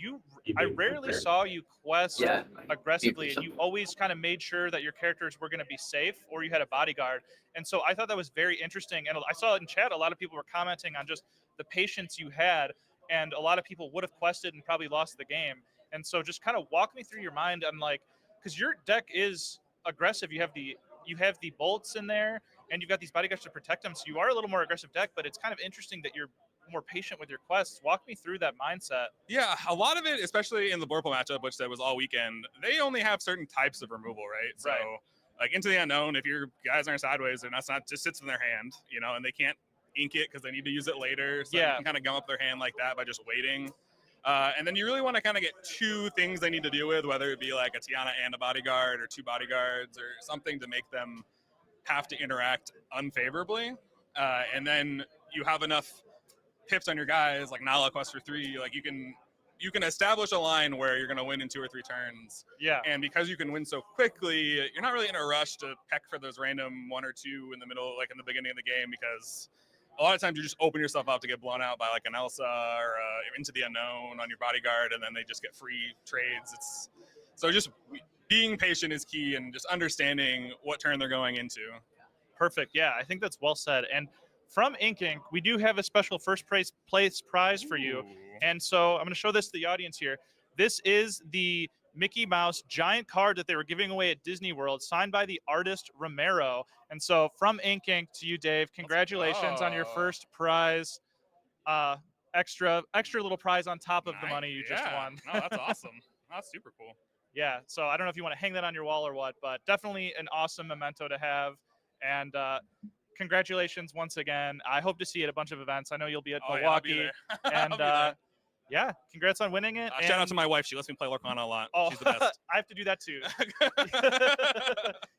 [SPEAKER 1] I rarely saw you quest aggressively, and you always kind of made sure that your characters were going to be safe, or you had a bodyguard. And so I thought that was very interesting. And I saw in chat, a lot of people were commenting on just the patience you had, and a lot of people would have quested and probably lost the game. And so just kind of walk me through your mind on because your deck is aggressive. You have the bolts in there, and you've got these bodyguards to protect them, so you are a little more aggressive deck, but it's kind of interesting that you're more patient with your quests. Walk me through that mindset.
[SPEAKER 10] Yeah, a lot of it, especially in the Blurple matchup, which that was all weekend, they only have certain types of removal, right? So, like Into the Unknown, if your guys aren't sideways, and that's not just sits in their hand, and they can't ink it because they need to use it later. So you can kind of gum up their hand like that by just waiting. And then you really want to kind of get 2 things they need to deal with, whether it be like a Tiana and a bodyguard, or 2 bodyguards, or something to make them have to interact unfavorably. And then you have enough pips on your guys, like Nala quest for 3, like you can establish a line where you're going to win in 2 or 3 turns.
[SPEAKER 1] Yeah.
[SPEAKER 10] And because you can win so quickly, you're not really in a rush to peck for those random 1 or 2 in the middle, like in the beginning of the game, because a lot of times you just open yourself up to get blown out by like an Elsa or Into the Unknown on your bodyguard, and then they just get free trades. So just being patient is key, and just understanding what turn they're going into.
[SPEAKER 1] Perfect. Yeah, I think that's well said. And from Ink Inc., we do have a special first place prize for you. And so I'm going to show this to the audience here. This is the Mickey Mouse giant card that they were giving away at Disney World, signed by the artist Romero. And so from Ink Inc. to you, Dave, congratulations on your first prize. Extra little prize on top of the money you just won.
[SPEAKER 10] No, that's awesome. That's super cool.
[SPEAKER 1] Yeah, so I don't know if you want to hang that on your wall or what, but definitely an awesome memento to have. And congratulations once again. I hope to see you at a bunch of events. I know you'll be at Milwaukee.
[SPEAKER 10] I'll be there.
[SPEAKER 1] Yeah, congrats on winning it.
[SPEAKER 10] Shout out to my wife. She lets me play Lorcana a lot. She's the best.
[SPEAKER 1] I have to do that too.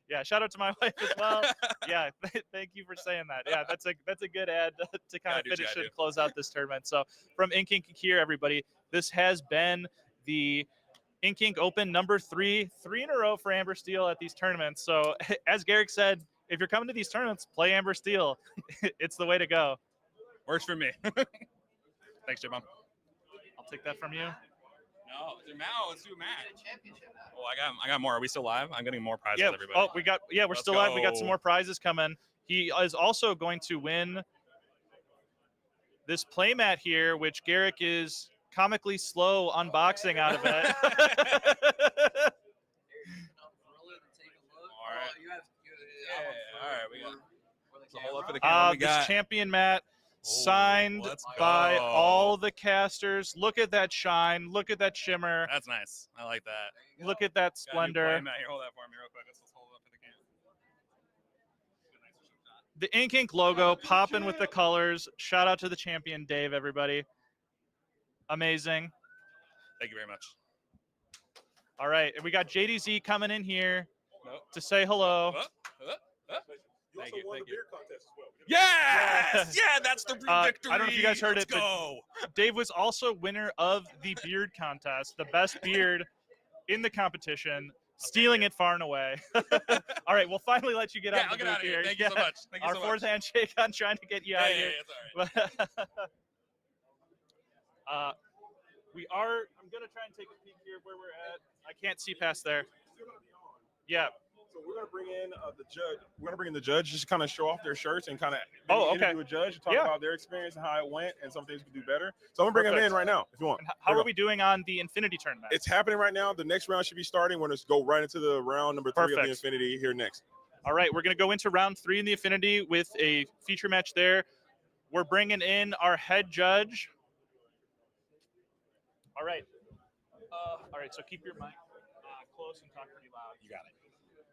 [SPEAKER 1] Yeah, shout out to my wife as well. Yeah, thank you for saying that. Yeah, that's a good ad to kind of finish and close out this tournament. So from Ink Inc. here, everybody, this has been the Ink Inc. Open number 3 in a row for Amber Steel at these tournaments. So as Garrick said, if you're coming to these tournaments, play Amber Steel. It's the way to go.
[SPEAKER 10] Works for me. Thanks, J-Bomb.
[SPEAKER 1] I'll take that from you.
[SPEAKER 10] No, let's do a match. Oh, I got more. Are we still live? I'm getting more prizes.
[SPEAKER 1] Yeah.
[SPEAKER 10] Everybody.
[SPEAKER 1] Oh, we're still live. We got some more prizes coming. He is also going to win this playmat here, which Garrick is comically slow unboxing out of it.
[SPEAKER 10] All right, we got. So hold up for the camera.
[SPEAKER 1] This champion mat signed by all the casters. Look at that shine. Look at that shimmer.
[SPEAKER 10] That's nice. I like that.
[SPEAKER 1] Look at that splendor.
[SPEAKER 10] Here, hold that for me real quick. Let's hold it up for the camera.
[SPEAKER 1] The Ink Ink logo popping with the colors. Shout out to the champion, Dave, everybody. Amazing.
[SPEAKER 10] Thank you very much.
[SPEAKER 1] All right, and we got JDZ coming in here to say hello.
[SPEAKER 10] Thank you. Thank you.
[SPEAKER 7] Contest as well.
[SPEAKER 10] Yes! Yeah, that's the victory.
[SPEAKER 1] I don't know if you guys heard
[SPEAKER 10] Let's
[SPEAKER 1] it,
[SPEAKER 10] go.
[SPEAKER 1] but Dave was also winner of the beard contest, the best beard in the competition, stealing it far and away. All right, we'll finally let you get out
[SPEAKER 10] I'll
[SPEAKER 1] of the
[SPEAKER 10] get out
[SPEAKER 1] booth
[SPEAKER 10] of here.
[SPEAKER 1] here.
[SPEAKER 10] Thank you so much. Thank you
[SPEAKER 1] Our
[SPEAKER 10] so
[SPEAKER 1] fourth
[SPEAKER 10] much.
[SPEAKER 1] handshake on trying to get you out of here.
[SPEAKER 10] Yeah, it's all right.
[SPEAKER 1] I'm going to try and take a peek here where we're at. I can't see past there.
[SPEAKER 7] Yeah. So we're gonna bring in the judge. We're gonna bring in the judge, just kind of show off their shirts and kind of interview a judge and talk about their experience and how it went and some things we could do better. So I'm gonna bring them in right now if you want.
[SPEAKER 1] And how are we doing on the Infinity tournament?
[SPEAKER 7] It's happening right now. The next round should be starting. We're gonna go right into the round number 3 of the Infinity here next.
[SPEAKER 1] All right, we're gonna go into round 3 in the Infinity with a feature match there. We're bringing in our head judge. All right. So keep your mic close and talk pretty loud.
[SPEAKER 10] You got it.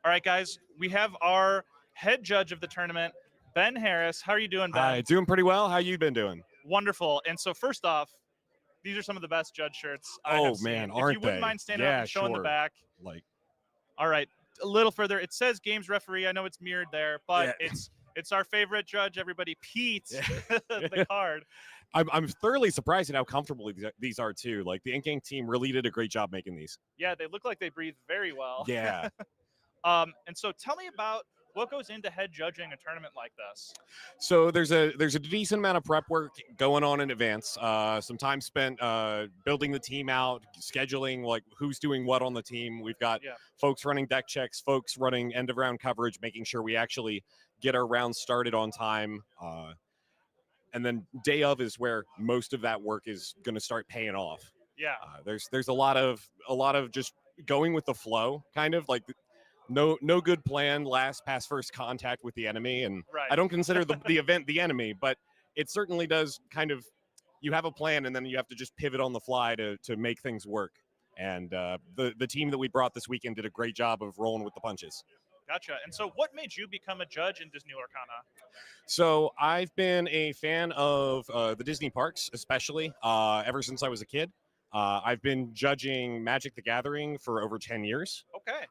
[SPEAKER 1] All right, guys, we have our head judge of the tournament, Ben Harris. How are you doing, Ben?
[SPEAKER 12] Hi, doing pretty well. How you been doing?
[SPEAKER 1] Wonderful. And so first off, these are some of the best judge shirts I have seen.
[SPEAKER 12] Man,
[SPEAKER 1] if
[SPEAKER 12] aren't
[SPEAKER 1] you wouldn't
[SPEAKER 12] they?
[SPEAKER 1] mind standing up and showing the back. All right, a little further. It says games referee. I know it's mirrored there, but it's our favorite judge, everybody, Pete, the card.
[SPEAKER 12] I'm thoroughly surprised at how comfortable these are too. Like the Ink Ink team really did a great job making these.
[SPEAKER 1] Yeah, they look like they breathe very well.
[SPEAKER 12] Yeah.
[SPEAKER 1] And so tell me about what goes into head judging a tournament like this.
[SPEAKER 12] So there's a decent amount of prep work going on in advance. Some time spent building the team out, scheduling like who's doing what on the team. We've got folks running deck checks, folks running end of round coverage, making sure we actually get our rounds started on time. And then day of is where most of that work is going to start paying off.
[SPEAKER 1] Yeah.
[SPEAKER 12] There's a lot of just going with the flow, kind of like. No good plan, last past first contact with the enemy. And I don't consider the event the enemy, but it certainly does kind of, you have a plan and then you have to just pivot on the fly to make things work. And the team that we brought this weekend did a great job of rolling with the punches.
[SPEAKER 1] Gotcha. And so what made you become a judge in Disney Lorcana?
[SPEAKER 12] So I've been a fan of the Disney parks, especially ever since I was a kid. I've been judging Magic the Gathering for over 10 years.
[SPEAKER 1] Okay.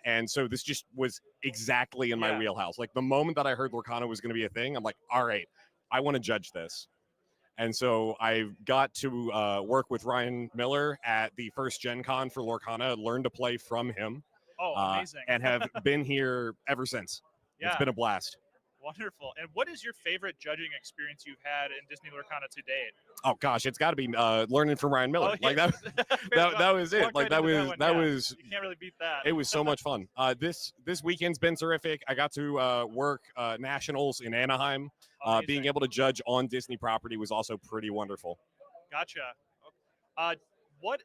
[SPEAKER 12] And so this just was exactly in my wheelhouse. Like the moment that I heard Lorcana was going to be a thing, I'm like, all right, I want to judge this. And so I got to work with Ryan Miller at the first Gen Con for Lorcana, learned to play from him.
[SPEAKER 1] Oh, amazing.
[SPEAKER 12] And have been here ever since.
[SPEAKER 1] Yeah.
[SPEAKER 12] It's been a blast.
[SPEAKER 1] Wonderful. And what is your favorite judging experience you've had in Disney Lorcana to date?
[SPEAKER 12] Oh gosh, it's got to be learning from Ryan Miller. Like that was it. Like that was
[SPEAKER 1] you can't really beat that.
[SPEAKER 12] It was so much fun. This weekend's been terrific. I got to work nationals in Anaheim. Being able to judge on Disney property was also pretty wonderful.
[SPEAKER 1] Gotcha. What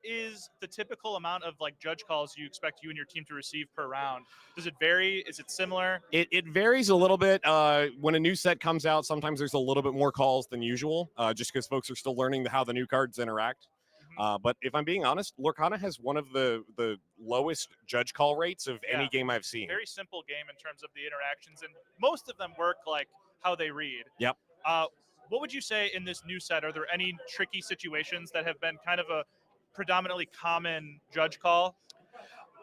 [SPEAKER 1] is the typical amount of like judge calls you expect you and your team to receive per round? Does it vary? Is it similar?
[SPEAKER 12] It varies a little bit. When a new set comes out, sometimes there's a little bit more calls than usual, just because folks are still learning how the new cards interact. But if I'm being honest, Lorcana has one of the lowest judge call rates of any game I've seen.
[SPEAKER 1] Very simple game in terms of the interactions, and most of them work like how they read.
[SPEAKER 12] Yep.
[SPEAKER 1] What would you say in this new set? Are there any tricky situations that have been kind of a predominantly common judge call?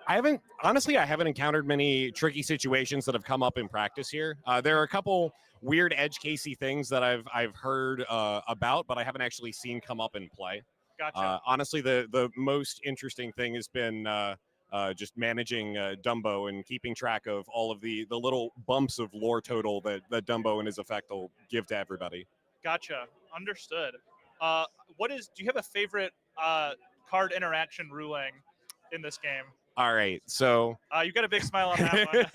[SPEAKER 12] I haven't encountered many tricky situations that have come up in practice here. There are a couple weird edge casey things that I've heard about, but I haven't actually seen come up in play.
[SPEAKER 1] Gotcha.
[SPEAKER 12] Honestly, the most interesting thing has been just managing Dumbo and keeping track of all of the little bumps of lore total that Dumbo and his effect will give to everybody.
[SPEAKER 1] Gotcha. Understood. Do you have a favorite card interaction ruling in this game?
[SPEAKER 12] All right, so
[SPEAKER 1] you got a big smile on that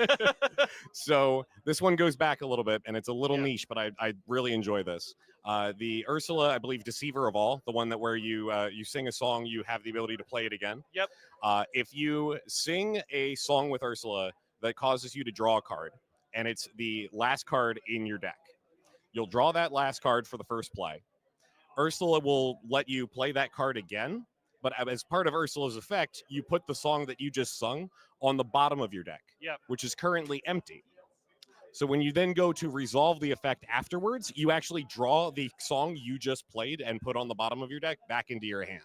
[SPEAKER 1] one.
[SPEAKER 12] So this one goes back a little bit, and it's a little niche, but I really enjoy this. The Ursula, I believe, Deceiver of All, the one that where you sing a song, you have the ability to play it again.
[SPEAKER 1] Yep.
[SPEAKER 12] If you sing a song with Ursula that causes you to draw a card, and it's the last card in your deck, you'll draw that last card for the first play. Ursula will let you play that card again, but as part of Ursula's effect, you put the song that you just sung on the bottom of your deck, which is currently empty. So when you then go to resolve the effect afterwards, you actually draw the song you just played and put on the bottom of your deck back into your hand,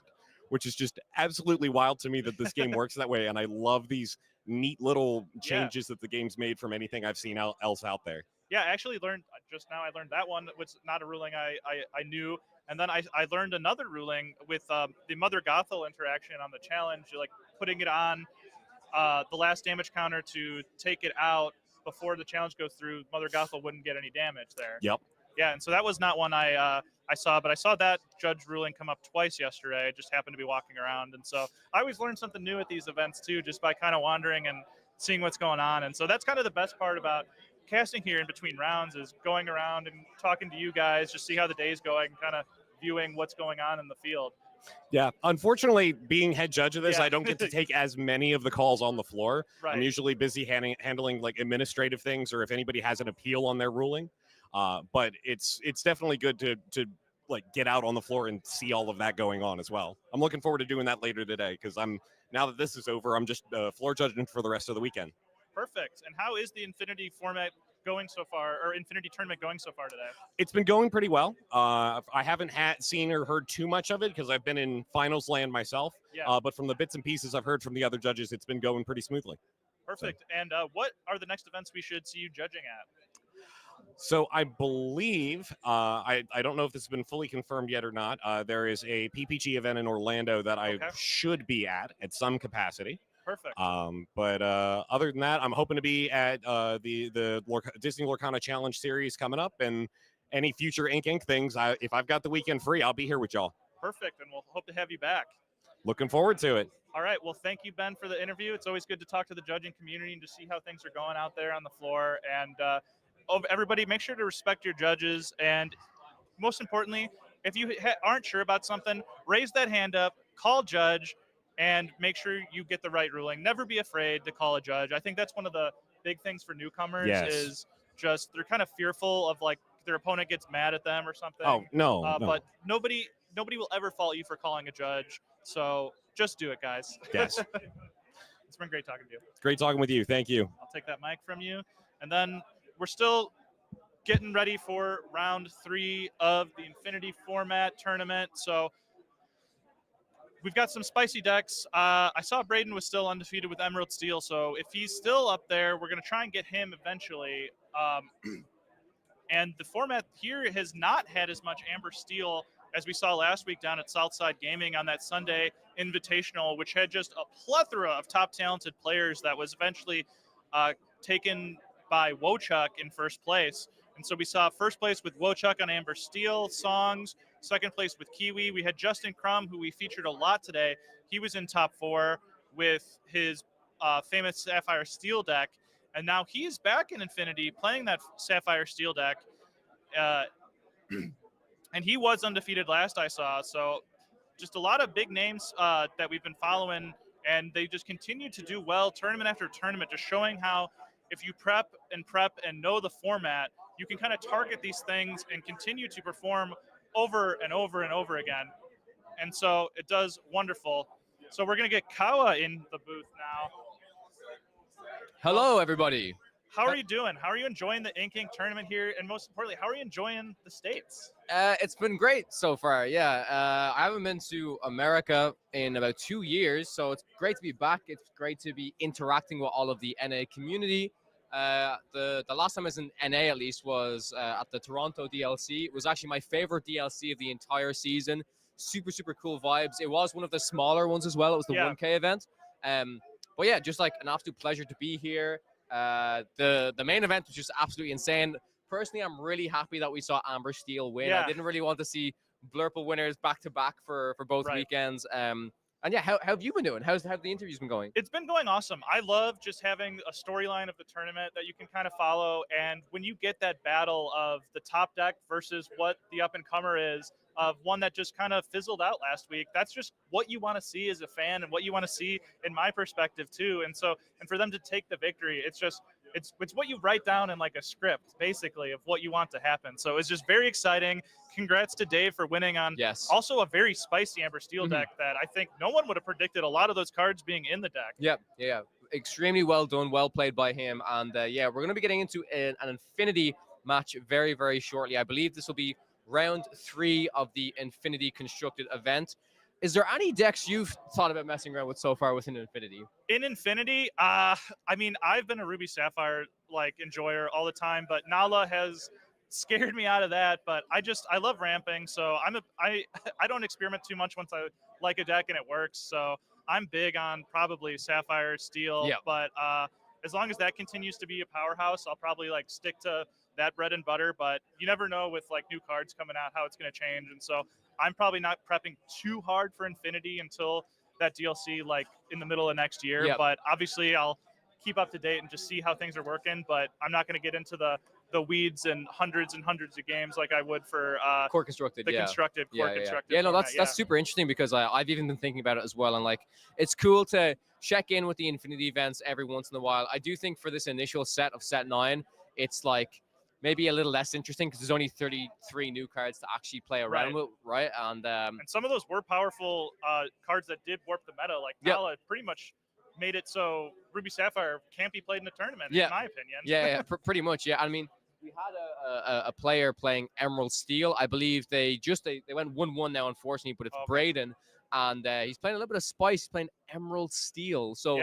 [SPEAKER 12] which is just absolutely wild to me that this game works that way. And I love these neat little changes that the game's made from anything I've seen else out there.
[SPEAKER 1] Yeah, I actually learned just now. I learned that one, which is not a ruling I knew. And then I learned another ruling with the Mother Gothel interaction on the challenge, like putting it on the last damage counter to take it out before the challenge goes through. Mother Gothel wouldn't get any damage there.
[SPEAKER 12] Yep.
[SPEAKER 1] Yeah, and so that was not one I saw, but I saw that judge ruling come up twice yesterday. I just happened to be walking around, and so I always learn something new at these events too, just by kind of wandering and seeing what's going on. And so that's kind of the best part about casting here in between rounds, is going around and talking to you guys, just see how the day's going, kind of viewing what's going on in the field.
[SPEAKER 12] Yeah, unfortunately, being head judge of this, I don't get to take as many of the calls on the floor.
[SPEAKER 1] Right.
[SPEAKER 12] I'm usually busy handling like administrative things, or if anybody has an appeal on their ruling. But it's definitely good to like get out on the floor and see all of that going on as well. I'm looking forward to doing that later today, because now that this is over, I'm just floor judging for the rest of the weekend.
[SPEAKER 1] Perfect. And how is the Infinity format going so far, or Infinity tournament going so far today?
[SPEAKER 12] It's been going pretty well. I haven't seen or heard too much of it because I've been in finals land myself.
[SPEAKER 1] Yeah.
[SPEAKER 12] But from the bits and pieces I've heard from the other judges, it's been going pretty smoothly.
[SPEAKER 1] Perfect. So. And what are the next events we should see you judging at?
[SPEAKER 12] So I believe, I don't know if this has been fully confirmed yet or not, there is a PPG event in Orlando that I should be at some capacity.
[SPEAKER 1] Perfect.
[SPEAKER 12] But other than that, I'm hoping to be at the Disney Lorcana Challenge series coming up, and any future Ink things. If I've got the weekend free, I'll be here with y'all.
[SPEAKER 1] Perfect, and we'll hope to have you back.
[SPEAKER 12] Looking forward to it.
[SPEAKER 1] All right. Well, thank you, Ben, for the interview. It's always good to talk to the judging community and to see how things are going out there on the floor. And everybody, make sure to respect your judges. And most importantly, if you aren't sure about something, raise that hand up, call judge, and make sure you get the right ruling. Never be afraid to call a judge. I think that's one of the big things for newcomers is just they're kind of fearful of like their opponent gets mad at them or something.
[SPEAKER 12] Oh, no.
[SPEAKER 1] But nobody will ever fault you for calling a judge. So just do it, guys.
[SPEAKER 12] Yes.
[SPEAKER 1] It's been great talking to you.
[SPEAKER 12] Great talking with you. Thank you.
[SPEAKER 1] I'll take that mic from you. And then we're still getting ready for round 3 of the Infinity format tournament. So we've got some spicy decks. I saw Braden was still undefeated with Emerald Steel, so if he's still up there, we're going to try and get him eventually. And the format here has not had as much Amber Steel as we saw last week down at Southside Gaming on that Sunday Invitational, which had just a plethora of top talented players that was eventually taken by Wochuk in first place. And so we saw first place with Wochuk on Amber Steel songs, second place with Kiwi. We had Justin Crum, who we featured a lot today. He was in top 4 with his famous Sapphire Steel deck. And now he's back in Infinity playing that Sapphire Steel deck. And he was undefeated last I saw. So just a lot of big names that we've been following, and they just continue to do well tournament after tournament, just showing how if you prep and know the format, you can kind of target these things and continue to perform over and over and over again. And so it does wonderful. So we're going to get Kawa in the booth now.
[SPEAKER 13] Hello, everybody.
[SPEAKER 1] How are you doing? How are you enjoying the Ink tournament here? And most importantly, how are you enjoying the States?
[SPEAKER 13] It's been great so far, yeah. I haven't been to America in about 2 years, so it's great to be back. It's great to be interacting with all of the NA community. The last time I was in NA, at least, was at the Toronto DLC. It was actually my favorite DLC of the entire season. Super, super cool vibes. It was one of the smaller ones as well. It was the 1K event. But yeah, just like an absolute pleasure to be here. The main event was just absolutely insane. Personally, I'm really happy that we saw Amber Steel win.
[SPEAKER 1] Yeah.
[SPEAKER 13] I didn't really want to see Blurple winners back to back for both
[SPEAKER 1] Right.
[SPEAKER 13] weekends. And yeah, how have you been doing? How have the interviews been going?
[SPEAKER 1] It's been going awesome. I love just having a storyline of the tournament that you can kind of follow. And when you get that battle of the top deck versus what the up-and-comer is, of one that just kind of fizzled out last week, that's just what you want to see as a fan and what you want to see in my perspective too. And for them to take the victory, it's what you write down in like a script, basically, of what you want to happen. So it's just very exciting. Congrats to Dave for winning on also a very spicy Amber Steel deck that I think no one would have predicted a lot of those cards being in the deck.
[SPEAKER 13] Yeah. Extremely well done, well played by him. And yeah, we're going to be getting into an Infinity match very, very shortly. I believe this will be round 3 of the Infinity constructed event. Is there any decks you've thought about messing around with so far within Infinity?
[SPEAKER 1] In Infinity, I mean, I've been a Ruby Sapphire enjoyer all the time, but Nala has scared me out of that. But I love ramping, so I don't experiment too much once I like a deck and it works. So I'm big on probably Sapphire Steel.
[SPEAKER 13] Yeah.
[SPEAKER 1] But as long as that continues to be a powerhouse, I'll probably stick to that bread and butter. But you never know with new cards coming out how it's going to change, and so I'm probably not prepping too hard for Infinity until that DLC in the middle of next year.
[SPEAKER 13] Yep.
[SPEAKER 1] But obviously I'll keep up to date and just see how things are working. But I'm not going to get into the weeds and hundreds of games like I would for
[SPEAKER 13] Core Constructed.
[SPEAKER 1] the constructed core constructed.
[SPEAKER 13] Yeah, no,
[SPEAKER 1] format,
[SPEAKER 13] that's super interesting because I've even been thinking about it as well. And it's cool to check in with the Infinity events every once in a while. I do think for this initial set of set 9, it's maybe a little less interesting because there's only 33 new cards to actually play around with, right? And
[SPEAKER 1] some of those were powerful cards that did warp the meta. Nala pretty much made it so Ruby Sapphire can't be played in the tournament, in my opinion.
[SPEAKER 13] Yeah, pretty much. Yeah, I mean, we had a player playing Emerald Steel. I believe they went 1-1 now, unfortunately, but it's Braden, and he's playing a little bit of spice. He's playing Emerald Steel, so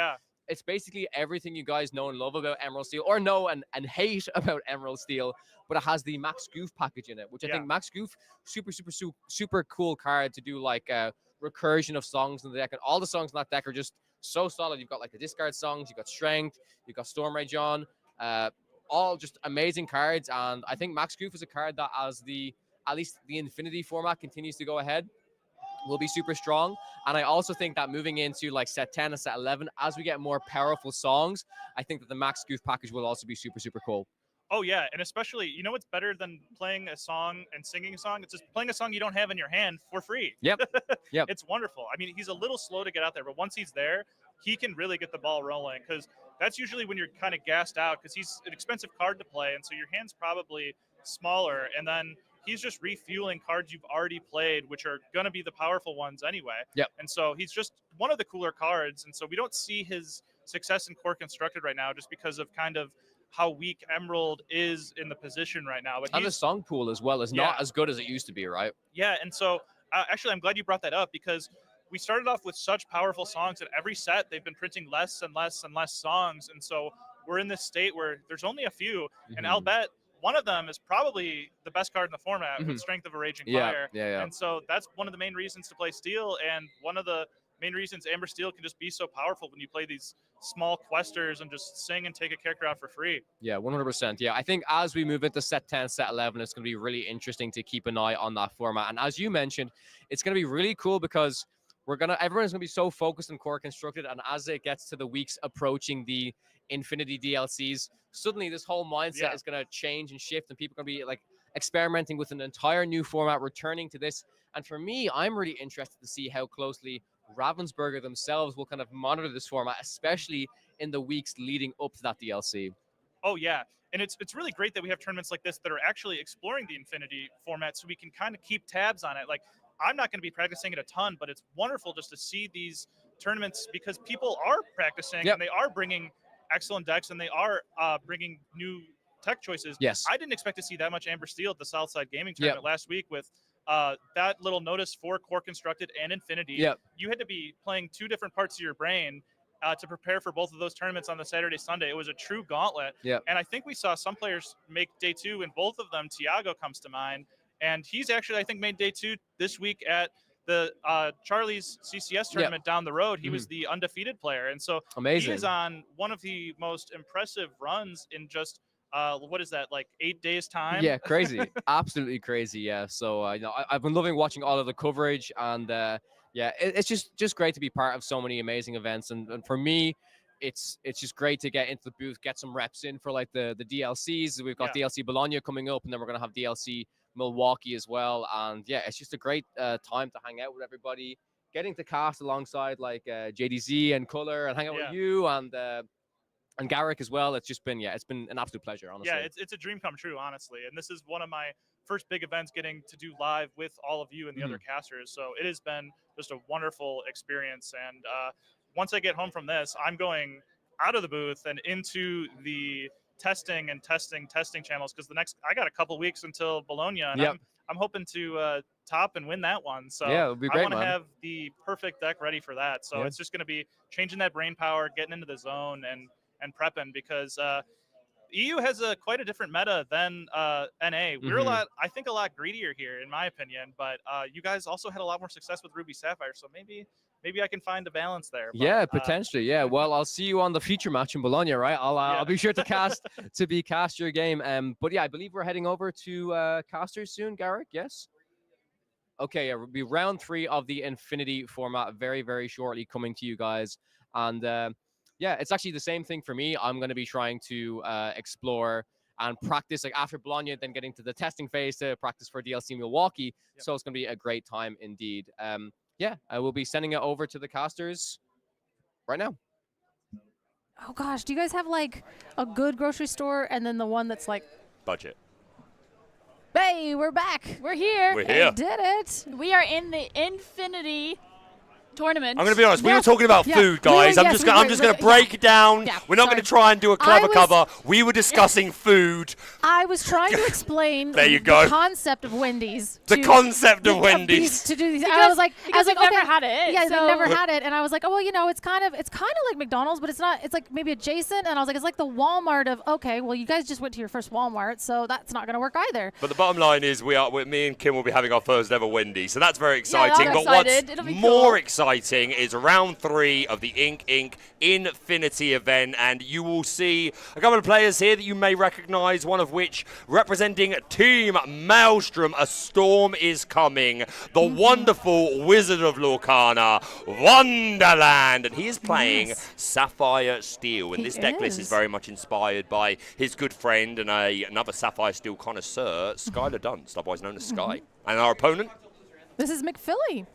[SPEAKER 13] it's basically everything you guys know and love about Emerald Steel, or know and hate about Emerald Steel, but it has the Max Goof package in it, which I think Max Goof, super cool card to do recursion of songs in the deck, and all the songs in that deck are just so solid. You've got the discard songs, you've got Strength, you've got Storm Rage on, all just amazing cards. And I think Max Goof is a card that at least the Infinity format continues to go ahead, will be super strong. And I also think that moving into set 10 and set 11, as we get more powerful songs, I think that the Max Goof package will also be super cool.
[SPEAKER 1] Oh yeah, and especially, what's better than playing a song and singing a song? It's just playing a song you don't have in your hand for free.
[SPEAKER 13] Yep.
[SPEAKER 1] It's wonderful. I mean, he's a little slow to get out there, but once he's there, he can really get the ball rolling, because that's usually when you're kind of gassed out, because he's an expensive card to play, and so your hand's probably smaller, and then he's just refueling cards you've already played, which are going to be the powerful ones anyway.
[SPEAKER 13] Yep.
[SPEAKER 1] And so he's just one of the cooler cards, and so we don't see his success in Core Constructed right now just because of kind of how weak Emerald is in the position right now. But
[SPEAKER 13] and the song pool as well is not as good as it used to be, right?
[SPEAKER 1] Yeah, and so actually I'm glad you brought that up, because we started off with such powerful songs that every set they've been printing less and less and less songs, and so we're in this state where there's only a few, and I'll bet one of them is probably the best card in the format with Strength of a Raging Fire.
[SPEAKER 13] Yeah.
[SPEAKER 1] And so that's one of the main reasons to play Steel, and one of the main reasons Amber Steel can just be so powerful when you play these small questers and just sing and take a character out for free.
[SPEAKER 13] Yeah, 100%. Yeah, I think as we move into set 10, set 11, it's going to be really interesting to keep an eye on that format. And as you mentioned, it's going to be really cool because everyone's going to be so focused on Core Constructed, and as it gets to the weeks approaching the Infinity DLCs, suddenly this whole mindset is going to change and shift, and people are going to be experimenting with an entire new format, returning to this. And for me, I'm really interested to see how closely Ravensburger themselves will kind of monitor this format, especially in the weeks leading up to that DLC.
[SPEAKER 1] Oh yeah, and it's really great that we have tournaments like this that are actually exploring the Infinity format, so we can kind of keep tabs on it. I'm not going to be practicing it a ton, but it's wonderful just to see these tournaments, because people are practicing and they are bringing excellent decks, and they are bringing new tech choices.
[SPEAKER 13] Yes.
[SPEAKER 1] I didn't expect to see that much Amber Steel at the Southside Gaming tournament last week with that little notice for Core Constructed and Infinity. You had to be playing two different parts of your brain to prepare for both of those tournaments on the Saturday, Sunday. It was a true gauntlet. And I think we saw some players make day 2, and both of them, Tiago comes to mind. And he's actually, I think, made day 2 this week at the Charlie's CCS tournament down the road, he was the undefeated player, and so
[SPEAKER 3] Amazing.
[SPEAKER 1] he is on one of the most impressive runs in just what is that, like 8 days time?
[SPEAKER 13] Yeah, crazy, absolutely crazy. Yeah, so you know, I've been loving watching all of the coverage, and yeah, it's just great to be part of so many amazing events, and for me, it's just great to get into the booth, get some reps in for like the DLCs. We've got DLC Bologna coming up, and then we're gonna have DLC Milwaukee as well, and yeah, it's just a great time to hang out with everybody, getting to cast alongside like JDZ and Color, and hang out with you and Garrick as well. It's just been, it's been an absolute pleasure, honestly.
[SPEAKER 1] Yeah, it's a dream come true, honestly. And this is one of my first big events getting to do live with all of you and the other casters. So it has been just a wonderful experience. And once I get home from this, I'm going out of the booth and into the testing channels, because I got a couple weeks until Bologna, and I'm hoping to top and win that one. So
[SPEAKER 13] yeah, it'll be great,
[SPEAKER 1] I want to have the perfect deck ready for that. So it's just going to be changing that brain power, getting into the zone, and prepping, because EU has quite a different meta than NA. We're I think a lot greedier here, in my opinion, but you guys also had a lot more success with Ruby Sapphire, so maybe I can find a balance there. But,
[SPEAKER 13] yeah, potentially. Yeah. Well, I'll see you on the feature match in Bologna, right? I'll be sure to cast your game. But yeah, I believe we're heading over to casters soon, Garrick. Yes. Okay. Yeah, it'll be round 3 of the Infinity format very, very shortly, coming to you guys, and yeah, it's actually the same thing for me. I'm going to be trying to explore and practice, like after Bologna, then getting to the testing phase to practice for DLC Milwaukee. So it's going to be a great time indeed. Yeah, I will be sending it over to the casters right now.
[SPEAKER 8] Oh gosh, do you guys have like a good grocery store and then the one that's like
[SPEAKER 4] budget?
[SPEAKER 8] Hey, we're back.
[SPEAKER 9] We're here.
[SPEAKER 4] We're here.
[SPEAKER 8] We did it.
[SPEAKER 9] We are in the Infinity tournament.
[SPEAKER 4] I'm going to be honest. We were talking about food, guys. I'm just going to break it down. We're not going to try and do a clever cover. We were discussing food.
[SPEAKER 8] I was trying to explain
[SPEAKER 4] the
[SPEAKER 8] concept of Wendy's.
[SPEAKER 4] The concept of Wendy's.
[SPEAKER 8] To do these. I was like,
[SPEAKER 9] we've never had it.
[SPEAKER 8] Yeah, we've never had it, and I was like, oh well, you know, it's kind of like McDonald's, but it's not. It's like maybe adjacent, and I was like, it's like the Walmart of well, you guys just went to your first Walmart, so that's not going to work either.
[SPEAKER 4] But the bottom line is, me and Kim will be having our first ever Wendy's, so that's very exciting.
[SPEAKER 9] Yeah,
[SPEAKER 4] but what's more exciting is round 3 of the Inc. Infinity event, and you will see a couple of players here that you may recognize, one of which representing Team Maelstrom. A storm is coming. The wonderful Wizard of Lorcana, Wonderland, and he is playing Sapphire Steel, and this deck list is very much inspired by his good friend and another Sapphire Steel connoisseur, Skylar Dunst, otherwise known as Sky. And our opponent?
[SPEAKER 8] This is McPhilly.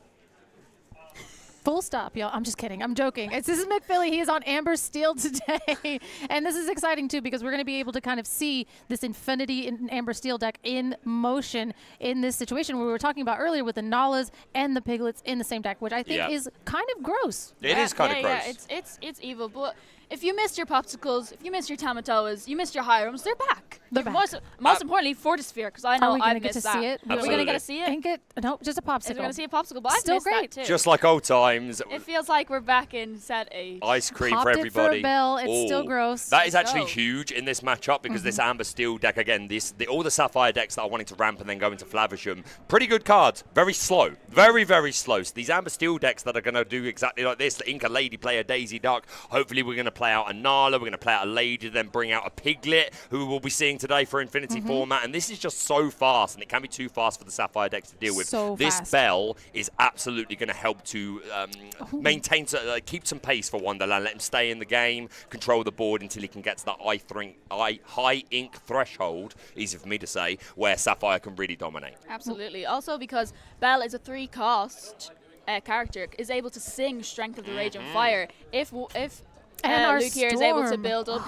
[SPEAKER 8] Full stop, y'all. I'm just kidding. I'm joking. This is McPhilly. He is on Amber Steel today. And this is exciting, too, because we're going to be able to kind of see this Infinity Amber Steel deck in motion in this situation we were talking about earlier with the Nalas and the Piglets in the same deck, which I think is kind of gross.
[SPEAKER 4] It is kind of gross.
[SPEAKER 9] Yeah, it's evil. But if you missed your Popsicles, if you missed your Tamatoas, you missed your Hirams, they're back.
[SPEAKER 8] They're back.
[SPEAKER 9] Most importantly, Fortisphere, because I know
[SPEAKER 8] I've
[SPEAKER 9] missed
[SPEAKER 8] that.
[SPEAKER 9] See it? Are we going to get to see it?
[SPEAKER 8] No, just a Popsicle.
[SPEAKER 9] We're going to see a Popsicle, but
[SPEAKER 8] Still
[SPEAKER 9] I've missed
[SPEAKER 8] great.
[SPEAKER 9] that too.
[SPEAKER 4] Just like old times.
[SPEAKER 9] It feels like we're back in set 8.
[SPEAKER 4] Ice cream
[SPEAKER 8] Popped
[SPEAKER 4] for everybody.
[SPEAKER 8] It for a bell. It's still gross.
[SPEAKER 4] That is actually huge in this matchup, because this Amber Steel deck, again, all the Sapphire decks that are wanting to ramp and then go into Flavisham, pretty good cards. Very slow. Very, very slow. So these Amber Steel decks that are going to do exactly like this, the Inca Lady play a Daisy Duck. Hopefully we're going to play out a Nala. We're going to play out a Lady, then bring out a Piglet, who we'll be seeing today for Infinity format. And this is just so fast, and it can be too fast for the Sapphire decks to deal with. This bell is absolutely going to help to maintain, keep some pace for Wonderland. Let him stay in the game, control the board until he can get to that high ink threshold, easy for me to say, where Sapphire can really dominate.
[SPEAKER 9] Absolutely. Also because Bell is a 3-cost character, is able to sing Strength of the Rage and Fire. If Luke here is able to build up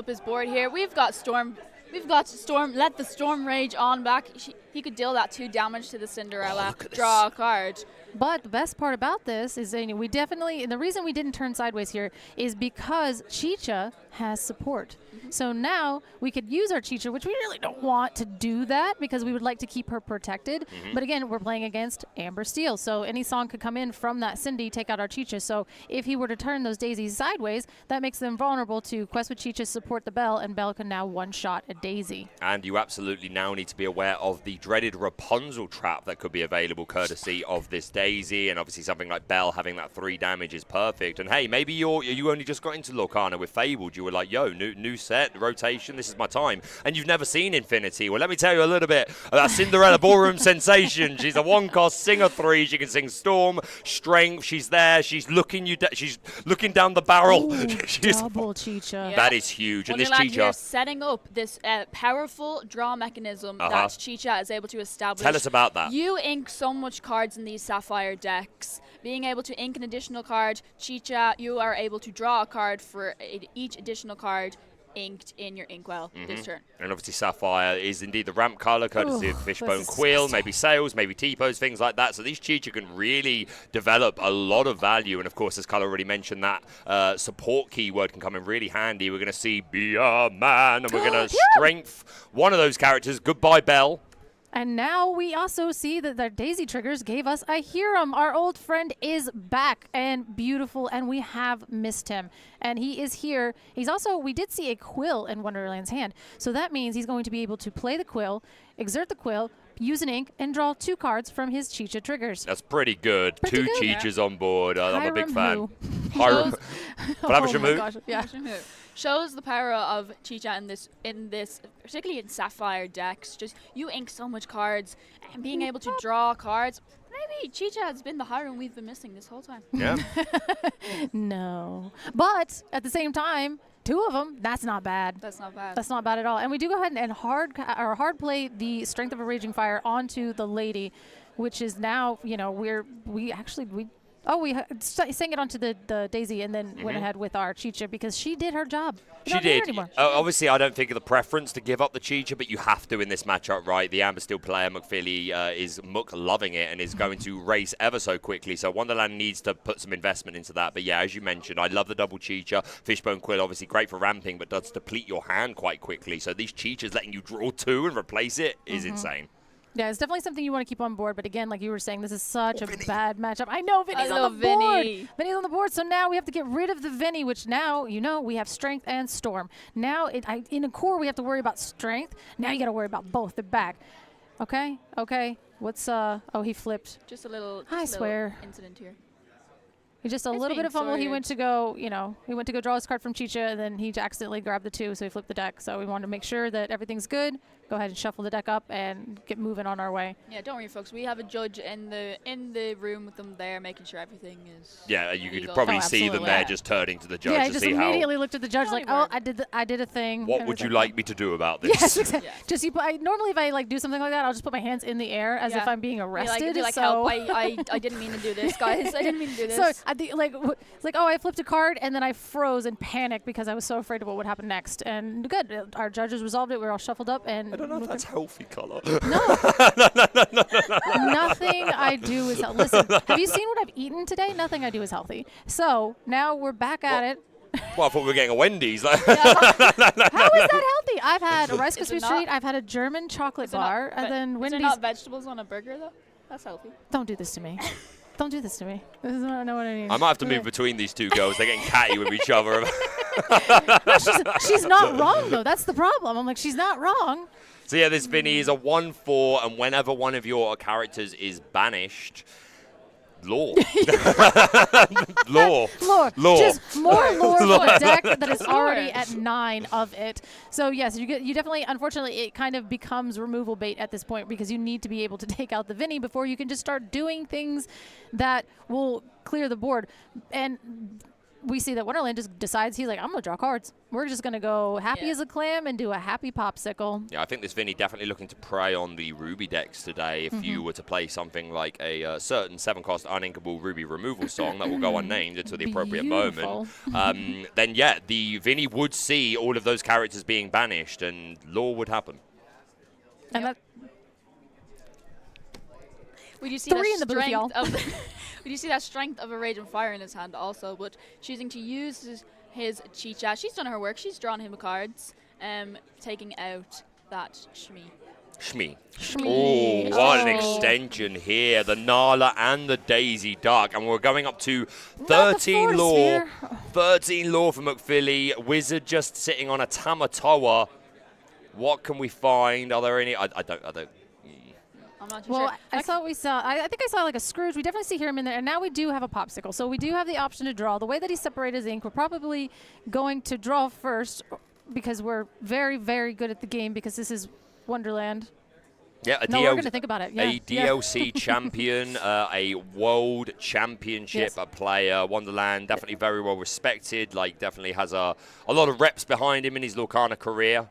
[SPEAKER 9] his board here, we've got Storm. Let the Storm Rage on back. He could deal that 2 damage to the Cinderella. Draw a card.
[SPEAKER 8] But the best part about this is and the reason we didn't turn sideways here is because Chicha has support. So now we could use our Chicha, which we really don't want to do that because we would like to keep her protected. But again, we're playing against Amber Steel. So any song could come in from that Cindy, take out our Chicha. So if he were to turn those daisies sideways, that makes them vulnerable to Quest with Chicha, support the Bell, and Bell can now one-shot a daisy.
[SPEAKER 4] And you absolutely now need to be aware of the dreaded Rapunzel trap that could be available courtesy of this Daisy, and obviously something like Belle having that 3 damage is perfect. And hey, maybe you only just got into Lorcana with Fabled. You were like, yo, new set, rotation, this is my time. And you've never seen Infinity. Well, let me tell you a little bit about Cinderella Ballroom Sensation. She's a 1-cost singer 3. She can sing Storm, Strength. She's there. She's looking she's looking down the barrel.
[SPEAKER 8] Ooh, double Chicha.
[SPEAKER 4] Yeah. That is huge. And this
[SPEAKER 9] Wonderland
[SPEAKER 4] Chicha,
[SPEAKER 9] here setting up this powerful draw mechanism that Chicha is able to establish.
[SPEAKER 4] Tell us about that.
[SPEAKER 9] You ink so much cards in these Sapphire decks. Being able to ink an additional card, Chicha, you are able to draw a card for each additional card inked in your inkwell this turn.
[SPEAKER 4] And obviously Sapphire is indeed the ramp color, courtesy of Fishbone Quill, maybe Sails, maybe T-Pose, things like that. So these Chicha can really develop a lot of value. And of course, as Color already mentioned, that support keyword can come in really handy. We're going to see Be a Man, and we're going to strength one of those characters. Goodbye, Belle.
[SPEAKER 8] And now we also see that the Daisy triggers gave us a Hiram. Our old friend is back and beautiful, and we have missed him. And he is here. He's also, we did see a Quill in Wonderland's hand. So that means he's going to be able to play the Quill, exert the Quill, use an ink, and draw 2 cards from his Chicha triggers.
[SPEAKER 4] That's pretty good.
[SPEAKER 8] Pretty
[SPEAKER 4] 2
[SPEAKER 8] good.
[SPEAKER 4] Chichas on board. I'm a big fan.
[SPEAKER 9] Hiram.
[SPEAKER 4] Oh my
[SPEAKER 8] gosh, yeah.
[SPEAKER 9] Shows the power of Chicha in this, particularly in Sapphire decks. Just you ink so much cards and being able to draw cards. Maybe Chicha has been the Hiram we've been missing this whole time.
[SPEAKER 4] Yeah.
[SPEAKER 8] No, but at the same time, 2 of them. That's not bad.
[SPEAKER 9] That's not bad.
[SPEAKER 8] That's not bad at all. And we do go ahead and hard play the Strength of a Raging Fire onto the lady, which is now we sang it onto the Daisy and then went ahead with our Chicha because she did her job.
[SPEAKER 4] She did. Obviously, I don't think of the preference to give up the Chicha, but you have to in this matchup, right? The Amber Steel player, McPhilly, is loving it and is going to race ever so quickly. So Wonderland needs to put some investment into that. But yeah, as you mentioned, I love the double Chicha. Fishbone Quill, obviously great for ramping, but does deplete your hand quite quickly. So these Chichas letting you draw 2 and replace it is insane.
[SPEAKER 8] Yeah, it's definitely something you want to keep on board. But again, like you were saying, this is such a bad matchup. I know Vinny's on the board. Vinny's on the board. So now we have to get rid of the Vinny, which now, we have Strength and Storm. Now, in a core, we have to worry about Strength. Now you got to worry about both. They're back. Okay. What's, oh, he flipped.
[SPEAKER 9] Just a little incident here.
[SPEAKER 8] Just a little bit of fumble. He went to go, he went to go draw his card from Chicha, and then he accidentally grabbed the 2, so he flipped the deck. So we wanted to make sure that everything's good. Go ahead and shuffle the deck up and get moving on our way.
[SPEAKER 9] Yeah, don't worry, folks. We have a judge in the room with them there, making sure everything is.
[SPEAKER 4] Yeah, you could probably see them there, just turning to the judge
[SPEAKER 8] yeah,
[SPEAKER 4] to
[SPEAKER 8] just
[SPEAKER 4] see how.
[SPEAKER 8] immediately looked at the judge like, oh, I did a thing.
[SPEAKER 4] What would you like me to do about this?
[SPEAKER 8] Yes, exactly. Just normally if I do something like that, I'll just put my hands in the air as if I'm being arrested.
[SPEAKER 9] Be like, help! I didn't mean to do this, guys. I didn't mean to do this.
[SPEAKER 8] So I think it's like, oh, I flipped a card and then I froze and panicked because I was so afraid of what would happen next. And good, our judges resolved it. We're all shuffled up and.
[SPEAKER 4] I don't know if that's healthy, Color.
[SPEAKER 8] No. Nothing I do is healthy. Listen, have you seen what I've eaten today? Nothing I do is healthy. So now we're back at it.
[SPEAKER 4] Well, I thought we were getting a Wendy's.
[SPEAKER 8] How is that healthy? I've had a Rice Krispie treat. I've had a German chocolate bar, and then Wendy's.
[SPEAKER 9] Is there not vegetables on a burger though? That's healthy.
[SPEAKER 8] Don't do this to me. Don't do this to me. This is not what I mean.
[SPEAKER 4] I might have to move between these 2 girls. They're getting catty with each other.
[SPEAKER 8] No, she's not wrong, though. That's the problem. I'm like, she's not wrong.
[SPEAKER 4] So yeah, this Vinny is a 1/4, and whenever one of your characters is banished, lore. Lore.
[SPEAKER 8] Just more lore for a deck that is already at 9 of it. So yes, you definitely, unfortunately, it kind of becomes removal bait at this point because you need to be able to take out the Vinny before you can just start doing things that will clear the board. And we see that Wonderland just decides he's like, I'm going to draw cards. We're just going to go happy as a clam and do a happy popsicle.
[SPEAKER 4] Yeah, I think this Vinny definitely looking to prey on the Ruby decks today. If you were to play something like a certain 7-cost uninkable Ruby removal song that will go unnamed until the appropriate moment, then yeah, the Vinny would see all of those characters being banished and lore would happen.
[SPEAKER 8] And that
[SPEAKER 9] Would you see that strength of a Rage and Fire in his hand also, but choosing to use his Chicha. She's done her work. She's drawn him cards, taking out that Shmi.
[SPEAKER 4] Oh, what an extension here. The Nala and the Daisy Duck. And we're going up to 13 lore. 13 lore for McPhilly. Wizard just sitting on a Tamatoa. What can we find? Are there any? I don't.
[SPEAKER 9] I'm not too
[SPEAKER 8] Well,
[SPEAKER 9] sure.
[SPEAKER 8] I think I saw like a Scrooge. We definitely see him in there, and now we do have a popsicle. So we do have the option to draw. The way that he separated his ink, we're probably going to draw first because we're very, very good at the game because this is Wonderland.
[SPEAKER 4] Yeah,
[SPEAKER 8] we're going to think about it. Yeah.
[SPEAKER 4] A DLC champion, a world championship player. Wonderland, definitely very well respected. Like, definitely has a lot of reps behind him in his Lorcana career.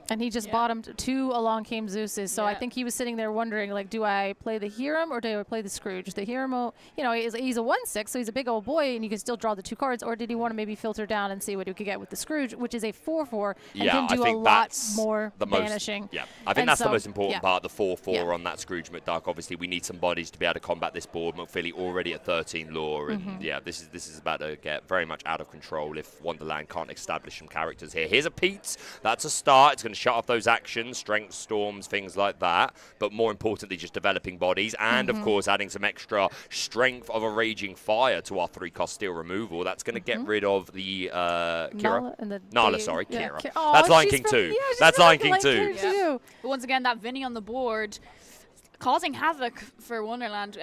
[SPEAKER 8] And he just bottomed 2 Along Came Zeus's. So I think he was sitting there wondering, like, do I play the Hiram or do I play the Scrooge? The Hiram, you know, he's a 1/6, so he's a big old boy, and you can still draw the 2 cards. Or did he want to maybe filter down and see what he could get with the Scrooge, which is a 4/4, and can do a lot more banishing.
[SPEAKER 4] I think that's the most important part, the 4/4 on that Scrooge McDuck. Obviously, we need some bodies to be able to combat this board. McPhilly already at 13 lore, and this is about to get very much out of control if Wonderland can't establish some characters here. Here's a Pete. That's a start. It's going to shut off those actions. Strength storms, things like that, but more importantly just developing bodies and of course adding some extra strength of a raging fire to our 3-cost steel removal. That's going to get rid of the Kira. Nala, sorry, Kira. That's Lion King 2. That's Lion King 2.
[SPEAKER 9] Yeah. But once again, that Vinny on the board causing havoc for Wonderland.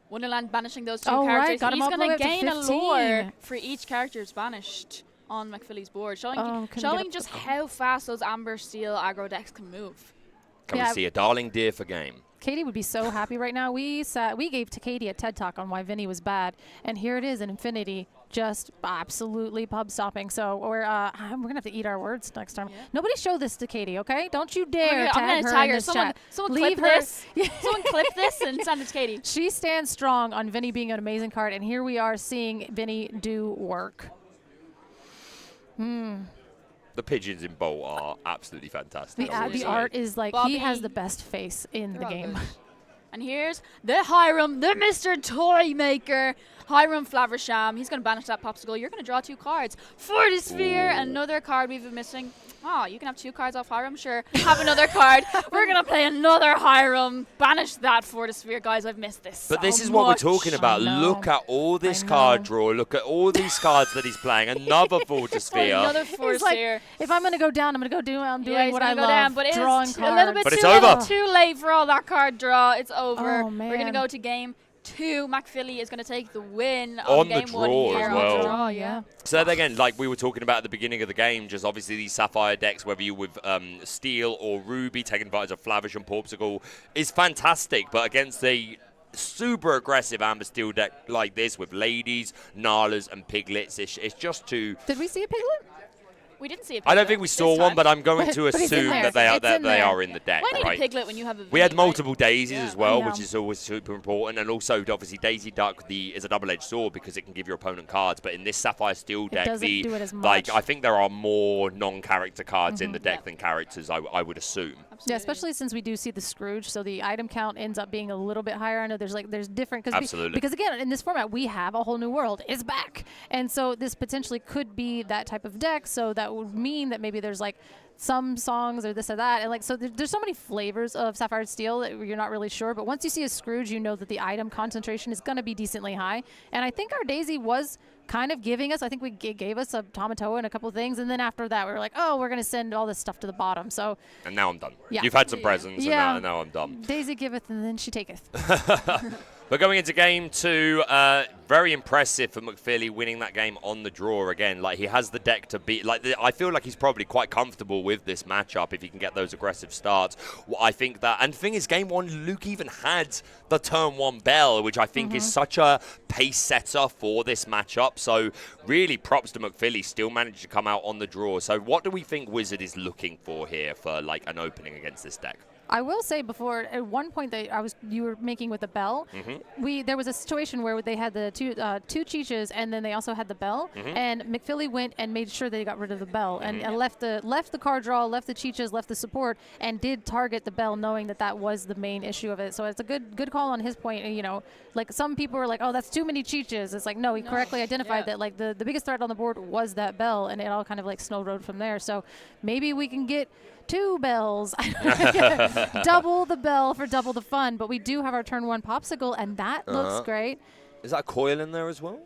[SPEAKER 9] Wonderland banishing those 2 characters.
[SPEAKER 8] Right.
[SPEAKER 9] He's going to gain a lore for each character's banished on McPhilly's board, showing just how fast those Amber Steel aggro decks can move.
[SPEAKER 4] Can we see a darling deer for game?
[SPEAKER 8] Katie would be so happy right now. We gave to Katie a TED Talk on why Vinny was bad, and here it is in Infinity, just absolutely pub stopping. So we're gonna have to eat our words next time. Nobody show this to Katie, okay? Don't you dare
[SPEAKER 9] I'm gonna
[SPEAKER 8] tag her in this
[SPEAKER 9] someone,
[SPEAKER 8] chat.
[SPEAKER 9] Someone
[SPEAKER 8] Leave
[SPEAKER 9] clip
[SPEAKER 8] her.
[SPEAKER 9] this. Someone clip this and send it to Katie.
[SPEAKER 8] She stands strong on Vinny being an amazing card, and here we are seeing Vinny do work.
[SPEAKER 4] The pigeons in Bolt are absolutely fantastic.
[SPEAKER 8] The art is like,
[SPEAKER 9] Bobby.
[SPEAKER 8] he has the best face in the game.
[SPEAKER 9] And here's the Hiram, the Mr. Toy Maker. Hiram Flaversham. He's going to banish that popsicle. You're going to draw 2 cards. Fortisphere, another card we've been missing. Oh, you can have 2 cards off Hiram? Sure. Have another card. We're going to play another Hiram. Banish that Fortisphere. Guys, I've missed this
[SPEAKER 4] But
[SPEAKER 9] so
[SPEAKER 4] this is what
[SPEAKER 9] much.
[SPEAKER 4] we're talking about. Look at all this card draw. Look at all these cards that he's playing. Another Fortisphere.
[SPEAKER 9] Another Fortisphere.
[SPEAKER 8] Like, if I'm going to go down, I'm going to go doing
[SPEAKER 9] he's
[SPEAKER 8] what
[SPEAKER 9] gonna
[SPEAKER 8] I
[SPEAKER 9] go
[SPEAKER 8] love,
[SPEAKER 9] down, but
[SPEAKER 8] drawing
[SPEAKER 9] it's
[SPEAKER 8] cards.
[SPEAKER 9] a little bit
[SPEAKER 4] But it's over.
[SPEAKER 9] Too late for all that card draw. It's over.
[SPEAKER 8] Oh, man.
[SPEAKER 9] We're going to go to game 2. McPhilly is going to take the win
[SPEAKER 4] On the
[SPEAKER 9] game
[SPEAKER 4] draw
[SPEAKER 9] 1 here.
[SPEAKER 4] as well.
[SPEAKER 9] On the draw, yeah.
[SPEAKER 4] So again, like we were talking about at the beginning of the game, just obviously these Sapphire decks, whether you with Steel or Ruby, taking advantage of Flavish and Porpsicle, is fantastic. But against a super aggressive Amber Steel deck like this with Ladies, Nalas, and Piglets, it's just too...
[SPEAKER 8] Did we see a Piglet?
[SPEAKER 9] We didn't see a
[SPEAKER 4] I don't think we saw one, but I'm going to assume that they are in the deck,
[SPEAKER 9] Why need
[SPEAKER 4] right?
[SPEAKER 9] a Piglet when you have a
[SPEAKER 4] We had
[SPEAKER 9] Vinny,
[SPEAKER 4] multiple daisies as well,
[SPEAKER 8] I know.
[SPEAKER 4] which is always super important, and also obviously Daisy Duck is a double-edged sword because it can give your opponent cards. But in this Sapphire Steel deck,
[SPEAKER 8] doesn't do it as
[SPEAKER 4] like
[SPEAKER 8] much.
[SPEAKER 4] I think there are more non-character cards in the deck than characters. I would assume.
[SPEAKER 8] Yeah, especially since we do see the Scrooge, so the item count ends up being a little bit higher. I know there's different
[SPEAKER 4] Absolutely.
[SPEAKER 8] because again in this format we have a whole new world is back, and so this potentially could be that type of deck. So that would mean that maybe there's like some songs or this or that, and like so there's so many flavors of Sapphire Steel that you're not really sure. But once you see a Scrooge, you know that the item concentration is going to be decently high, and I think our Daisy was kind of giving us, I think we gave us a Tamatoa and a couple of things, and then after that we were like, oh, we're going to send all this stuff to the bottom. So
[SPEAKER 4] And now I'm done.
[SPEAKER 8] Yeah.
[SPEAKER 4] You've had some presents, and now I'm done.
[SPEAKER 8] Daisy giveth and then she taketh.
[SPEAKER 4] But going into game 2, very impressive for McPhilly winning that game on the draw again. Like, he has the deck to beat. Like, I feel like he's probably quite comfortable with this matchup if he can get those aggressive starts. Well, I think that, and the thing is, game 1, Luke even had the turn 1 bell, which I think is such a pace setter for this matchup. So really props to McPhilly, still managed to come out on the draw. So what do we think Wizard is looking for here for like an opening against this deck?
[SPEAKER 8] I will say before, at one point that you were making with the bell, there was a situation where they had the two Cheeches and then they also had the bell, and McPhilly went and made sure they got rid of the bell and left the card draw, left the Cheeches, left the support, and did target the bell, knowing that was the main issue of it. So it's a good call on his point. You know, like some people were like, oh, that's too many Cheeches. It's like, no, he correctly identified that like the biggest threat on the board was that bell, and it all kind of like snowrolled from there. So maybe we can get 2 bells. Double the bell for double the fun. But we do have our turn 1 popsicle, and that looks great.
[SPEAKER 4] Is that a coil in there as well?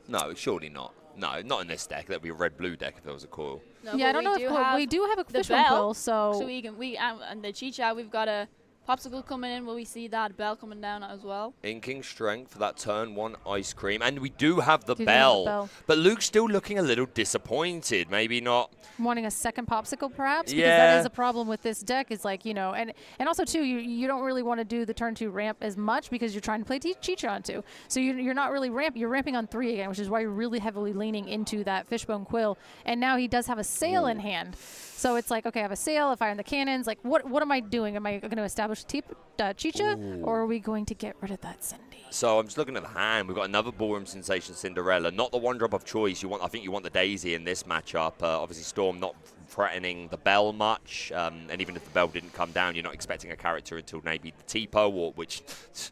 [SPEAKER 4] No, surely not. No, not in this deck. That would be a red-blue deck if there was a coil.
[SPEAKER 9] No,
[SPEAKER 8] yeah, I don't know if we do have a fishbone coil, so
[SPEAKER 9] we can and the Chicha, we've got a Popsicle coming in. Will we see that bell coming down as well?
[SPEAKER 4] Inking strength for that turn 1 ice cream. And we do have the bell. But Luke's still looking a little disappointed. Maybe not.
[SPEAKER 8] Wanting a second popsicle, perhaps?
[SPEAKER 4] Yeah.
[SPEAKER 8] Because that is a problem with this deck. Is like, and also, too, you don't really want to do the turn 2 ramp as much because you're trying to play Chicha on 2. So you're not really you're ramping on 3 again, which is why you're really heavily leaning into that Fishbone Quill. And now he does have a sail in hand. So it's like, okay, I have a sail, I fire in the cannons. Like, what am I doing? Am I going to establish Chicha, or are we going to get rid of that Cindy?
[SPEAKER 4] So I'm just looking at the hand. We've got another Ballroom Sensation Cinderella. Not the one drop of choice. I think you want the Daisy in this matchup. Obviously, Storm not threatening the Bell much. And even if the Bell didn't come down, you're not expecting a character until maybe the T-Po, which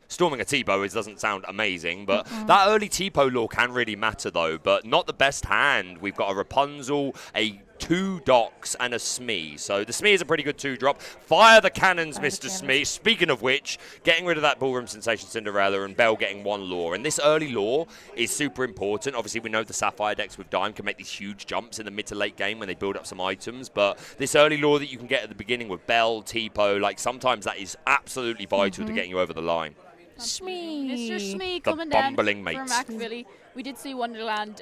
[SPEAKER 4] storming a T-Po doesn't sound amazing. But that early T-Po lore can really matter, though. But not the best hand. We've got a Rapunzel, a 2 docks and a Smee. So the Smee is a pretty good 2-drop. Fire the cannons, Mr. Smee. Speaking of which, getting rid of that Ballroom Sensation Cinderella and Bell getting 1 lore. And this early lore is super important. Obviously, we know the Sapphire decks with Dime can make these huge jumps in the mid to late game when they build up some items. But this early lore that you can get at the beginning with Bell, T-Po, like sometimes that is absolutely vital to getting you over the line.
[SPEAKER 8] Smee.
[SPEAKER 9] Mr. Smee
[SPEAKER 4] The
[SPEAKER 9] coming down
[SPEAKER 4] bumbling
[SPEAKER 9] from
[SPEAKER 4] mates.
[SPEAKER 9] Macville. We did see Wonderland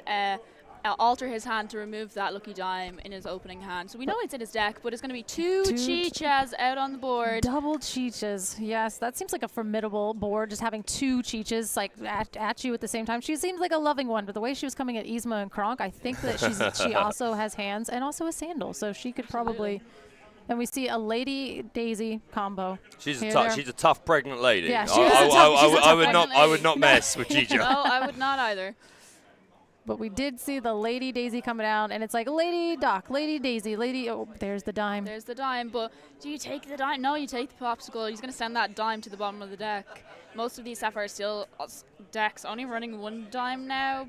[SPEAKER 9] alter his hand to remove that Lucky Dime in his opening hand. So we know it's in his deck, but it's going to be 2 Chichas out on the board.
[SPEAKER 8] Double Chichas. Yes, that seems like a formidable board, just having 2 Chichas like at you at the same time. She seems like a loving one, but the way she was coming at Yzma and Kronk, I think that she also has hands and also a sandal, so she could probably... And we see a Lady Daisy combo.
[SPEAKER 4] She's a tough pregnant lady.
[SPEAKER 8] Yeah,
[SPEAKER 4] I would not mess with Chicha.
[SPEAKER 9] No, I would not either.
[SPEAKER 8] But we did see the Lady Daisy coming down, and it's like Lady Doc, Lady Daisy, Lady... Oh, there's the dime.
[SPEAKER 9] There's the dime, but do you take the dime? No, you take the popsicle. He's going to send that dime to the bottom of the deck. Most of these Sapphire Steel decks only running 1 dime now.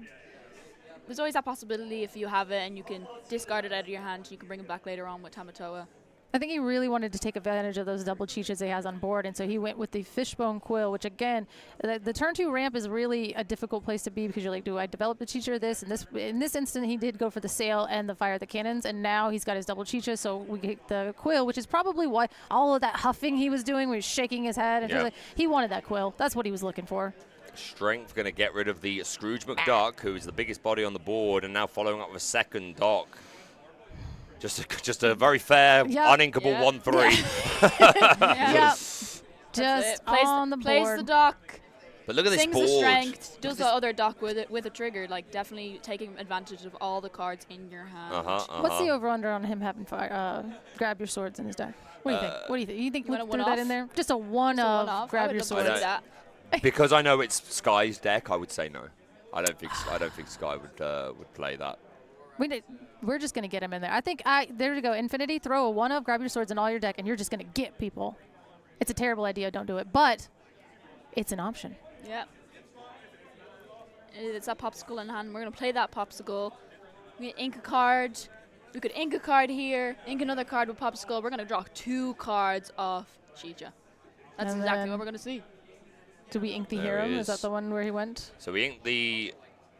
[SPEAKER 9] There's always that possibility if you have it and you can discard it out of your hand, you can bring it back later on with Tamatoa.
[SPEAKER 8] I think he really wanted to take advantage of those double Chichas he has on board, and so he went with the Fishbone Quill, which again, the turn 2 ramp is really a difficult place to be because you're like, do I develop the Chicha or this? And in this instant, he did go for the sail and the fire the cannons, and now he's got his double Chicha, so we get the Quill, which is probably why all of that huffing he was doing, where he was shaking his head, and like, he wanted that Quill. That's what he was looking for.
[SPEAKER 4] Strength going to get rid of the Scrooge McDuck, who is the biggest body on the board, and now following up with a second dock. Just a very fair, uninkable 1-3.
[SPEAKER 8] Just on the board.
[SPEAKER 9] Plays the dock.
[SPEAKER 4] But look at this
[SPEAKER 9] Sings
[SPEAKER 4] board.
[SPEAKER 9] the strength, does the other dock with a trigger, like definitely taking advantage of all the cards in your hand.
[SPEAKER 8] What's the over/under on him having grab your swords in his deck? What do you think? What do you think? You think we threw that in there? Just a one-off, grab your swords.
[SPEAKER 4] Because I know it's Sky's deck, I would say no. I don't think Sky would play that.
[SPEAKER 8] We're just going to get him in there. I think, there you go, Infinity, throw a 1-of, grab your swords in all your deck, and you're just going to get people. It's a terrible idea, don't do it, but it's an option.
[SPEAKER 9] Yeah. It's that popsicle in hand. We're going to play that popsicle. We ink a card. We could ink a card here, ink another card with popsicle. We're going to draw 2 cards off Chicha. That's exactly what we're going to see.
[SPEAKER 8] Do we ink the hero? Is that the one where he went?
[SPEAKER 4] So we ink the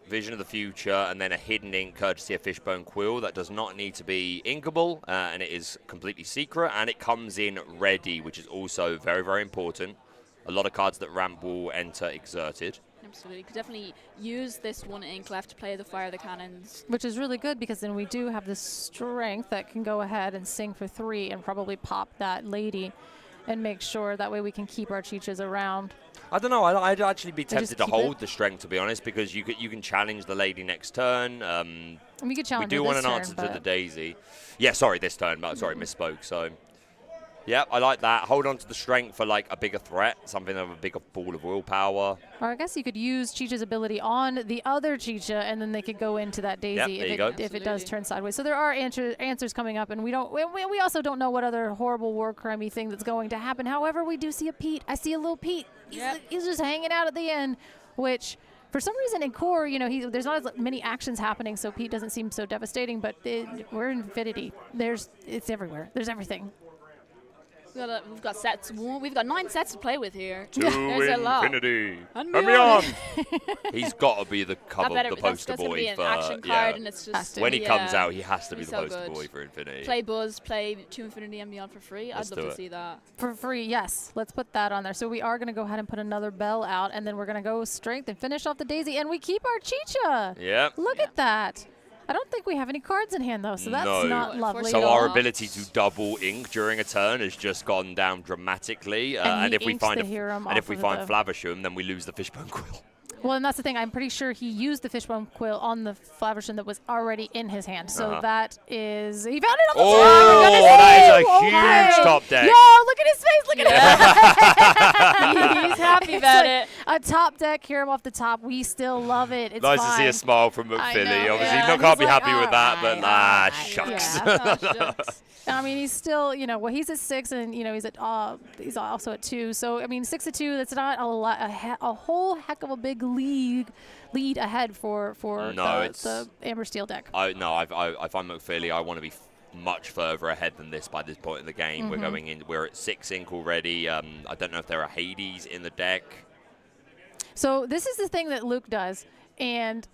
[SPEAKER 4] Vision of the Future, and then a hidden ink courtesy of Fishbone Quill that does not need to be inkable, and it is completely secret, and it comes in ready, which is also very, very important. A lot of cards that ramp will enter exerted.
[SPEAKER 9] Absolutely. Could definitely use this 1 ink left to play the Fire the Cannons.
[SPEAKER 8] Which is really good because then we do have the strength that can go ahead and sing for 3 and probably pop that lady and make sure that way we can keep our Chichas around.
[SPEAKER 4] I don't know. I'd actually be tempted to hold the strength, to be honest, because you can challenge the lady next turn.
[SPEAKER 8] We could challenge.
[SPEAKER 4] We do want an answer to the Daisy. Yeah, sorry, this turn. But sorry, misspoke. So, yeah, I like that. Hold on to the strength for like a bigger threat, something of a bigger pool of willpower.
[SPEAKER 8] Or I guess you could use Chicha's ability on the other Chicha, and then they could go into that Daisy if it does turn sideways. So there are answers coming up, and we also don't know what other horrible war crimey thing that's going to happen. However, we do see a Pete. I see a little Pete. He's just hanging out at the end, which for some reason in core, there's not as many actions happening, so Pete doesn't seem so devastating. But we're in Infinity. It's everywhere. There's everything.
[SPEAKER 9] We've got sets. We've got 9 sets to play with here.
[SPEAKER 4] To
[SPEAKER 9] There's a lot.
[SPEAKER 4] infinity
[SPEAKER 9] And
[SPEAKER 4] and
[SPEAKER 9] beyond.
[SPEAKER 4] beyond. He's got to be the poster
[SPEAKER 9] that's
[SPEAKER 4] boy
[SPEAKER 9] gonna be an
[SPEAKER 4] for
[SPEAKER 9] action card, and it's just
[SPEAKER 4] when he comes out, he has to be
[SPEAKER 9] He's
[SPEAKER 4] the
[SPEAKER 9] so
[SPEAKER 4] poster
[SPEAKER 9] good.
[SPEAKER 4] boy for Infinity.
[SPEAKER 9] Play Buzz, play To Infinity and Beyond for free.
[SPEAKER 4] Let's
[SPEAKER 9] I'd love
[SPEAKER 4] do
[SPEAKER 9] to
[SPEAKER 4] it.
[SPEAKER 9] see that.
[SPEAKER 8] For free, yes. Let's put that on there. So we are going to go ahead and put another bell out, and then we're going to go strength and finish off the Daisy, and we keep our Chicha.
[SPEAKER 4] Yep.
[SPEAKER 8] Look at that. I don't think we have any cards in hand, though, so that's
[SPEAKER 4] No.
[SPEAKER 8] not lovely
[SPEAKER 4] So
[SPEAKER 8] at
[SPEAKER 4] our
[SPEAKER 8] all.
[SPEAKER 4] ability to double ink during a turn has just gone down dramatically.
[SPEAKER 8] And he
[SPEAKER 4] if we
[SPEAKER 8] inks
[SPEAKER 4] find
[SPEAKER 8] the Hiram
[SPEAKER 4] and if
[SPEAKER 8] off
[SPEAKER 4] we
[SPEAKER 8] of
[SPEAKER 4] find
[SPEAKER 8] the-
[SPEAKER 4] Flavisham, then we lose the Fishbone Quill.
[SPEAKER 8] Well, and that's the thing. I'm pretty sure he used the fishbone quill on the Flaverson that was already in his hand. So that is... He found it on the
[SPEAKER 4] Oh,
[SPEAKER 8] top!
[SPEAKER 4] that is a
[SPEAKER 8] Oh,
[SPEAKER 4] huge
[SPEAKER 8] my.
[SPEAKER 4] top deck.
[SPEAKER 8] Yo, look at his face! Look at
[SPEAKER 9] He's happy about it.
[SPEAKER 8] A top deck, hear him off the top. We still love it. It's
[SPEAKER 4] Nice to see
[SPEAKER 8] fine.
[SPEAKER 4] a smile from
[SPEAKER 8] I
[SPEAKER 4] McPhilly.
[SPEAKER 8] know,
[SPEAKER 4] Obviously,
[SPEAKER 8] yeah.
[SPEAKER 4] not
[SPEAKER 8] And
[SPEAKER 4] can't be
[SPEAKER 8] he's like,
[SPEAKER 4] happy with that, but
[SPEAKER 8] "Alright,
[SPEAKER 4] shucks.
[SPEAKER 8] Yeah. Oh, shucks. I mean, he's still, well, he's at 6, and he's at he's also at 2. So I mean, 6 to 2. That's not a lot, a whole heck of a big lead ahead for the Amber Steel deck.
[SPEAKER 4] I find McPhilly. I want to be much further ahead than this by this point in the game. We're at 6 ink already. I don't know if there are Hades in the deck.
[SPEAKER 8] So this is the thing that Luke does, and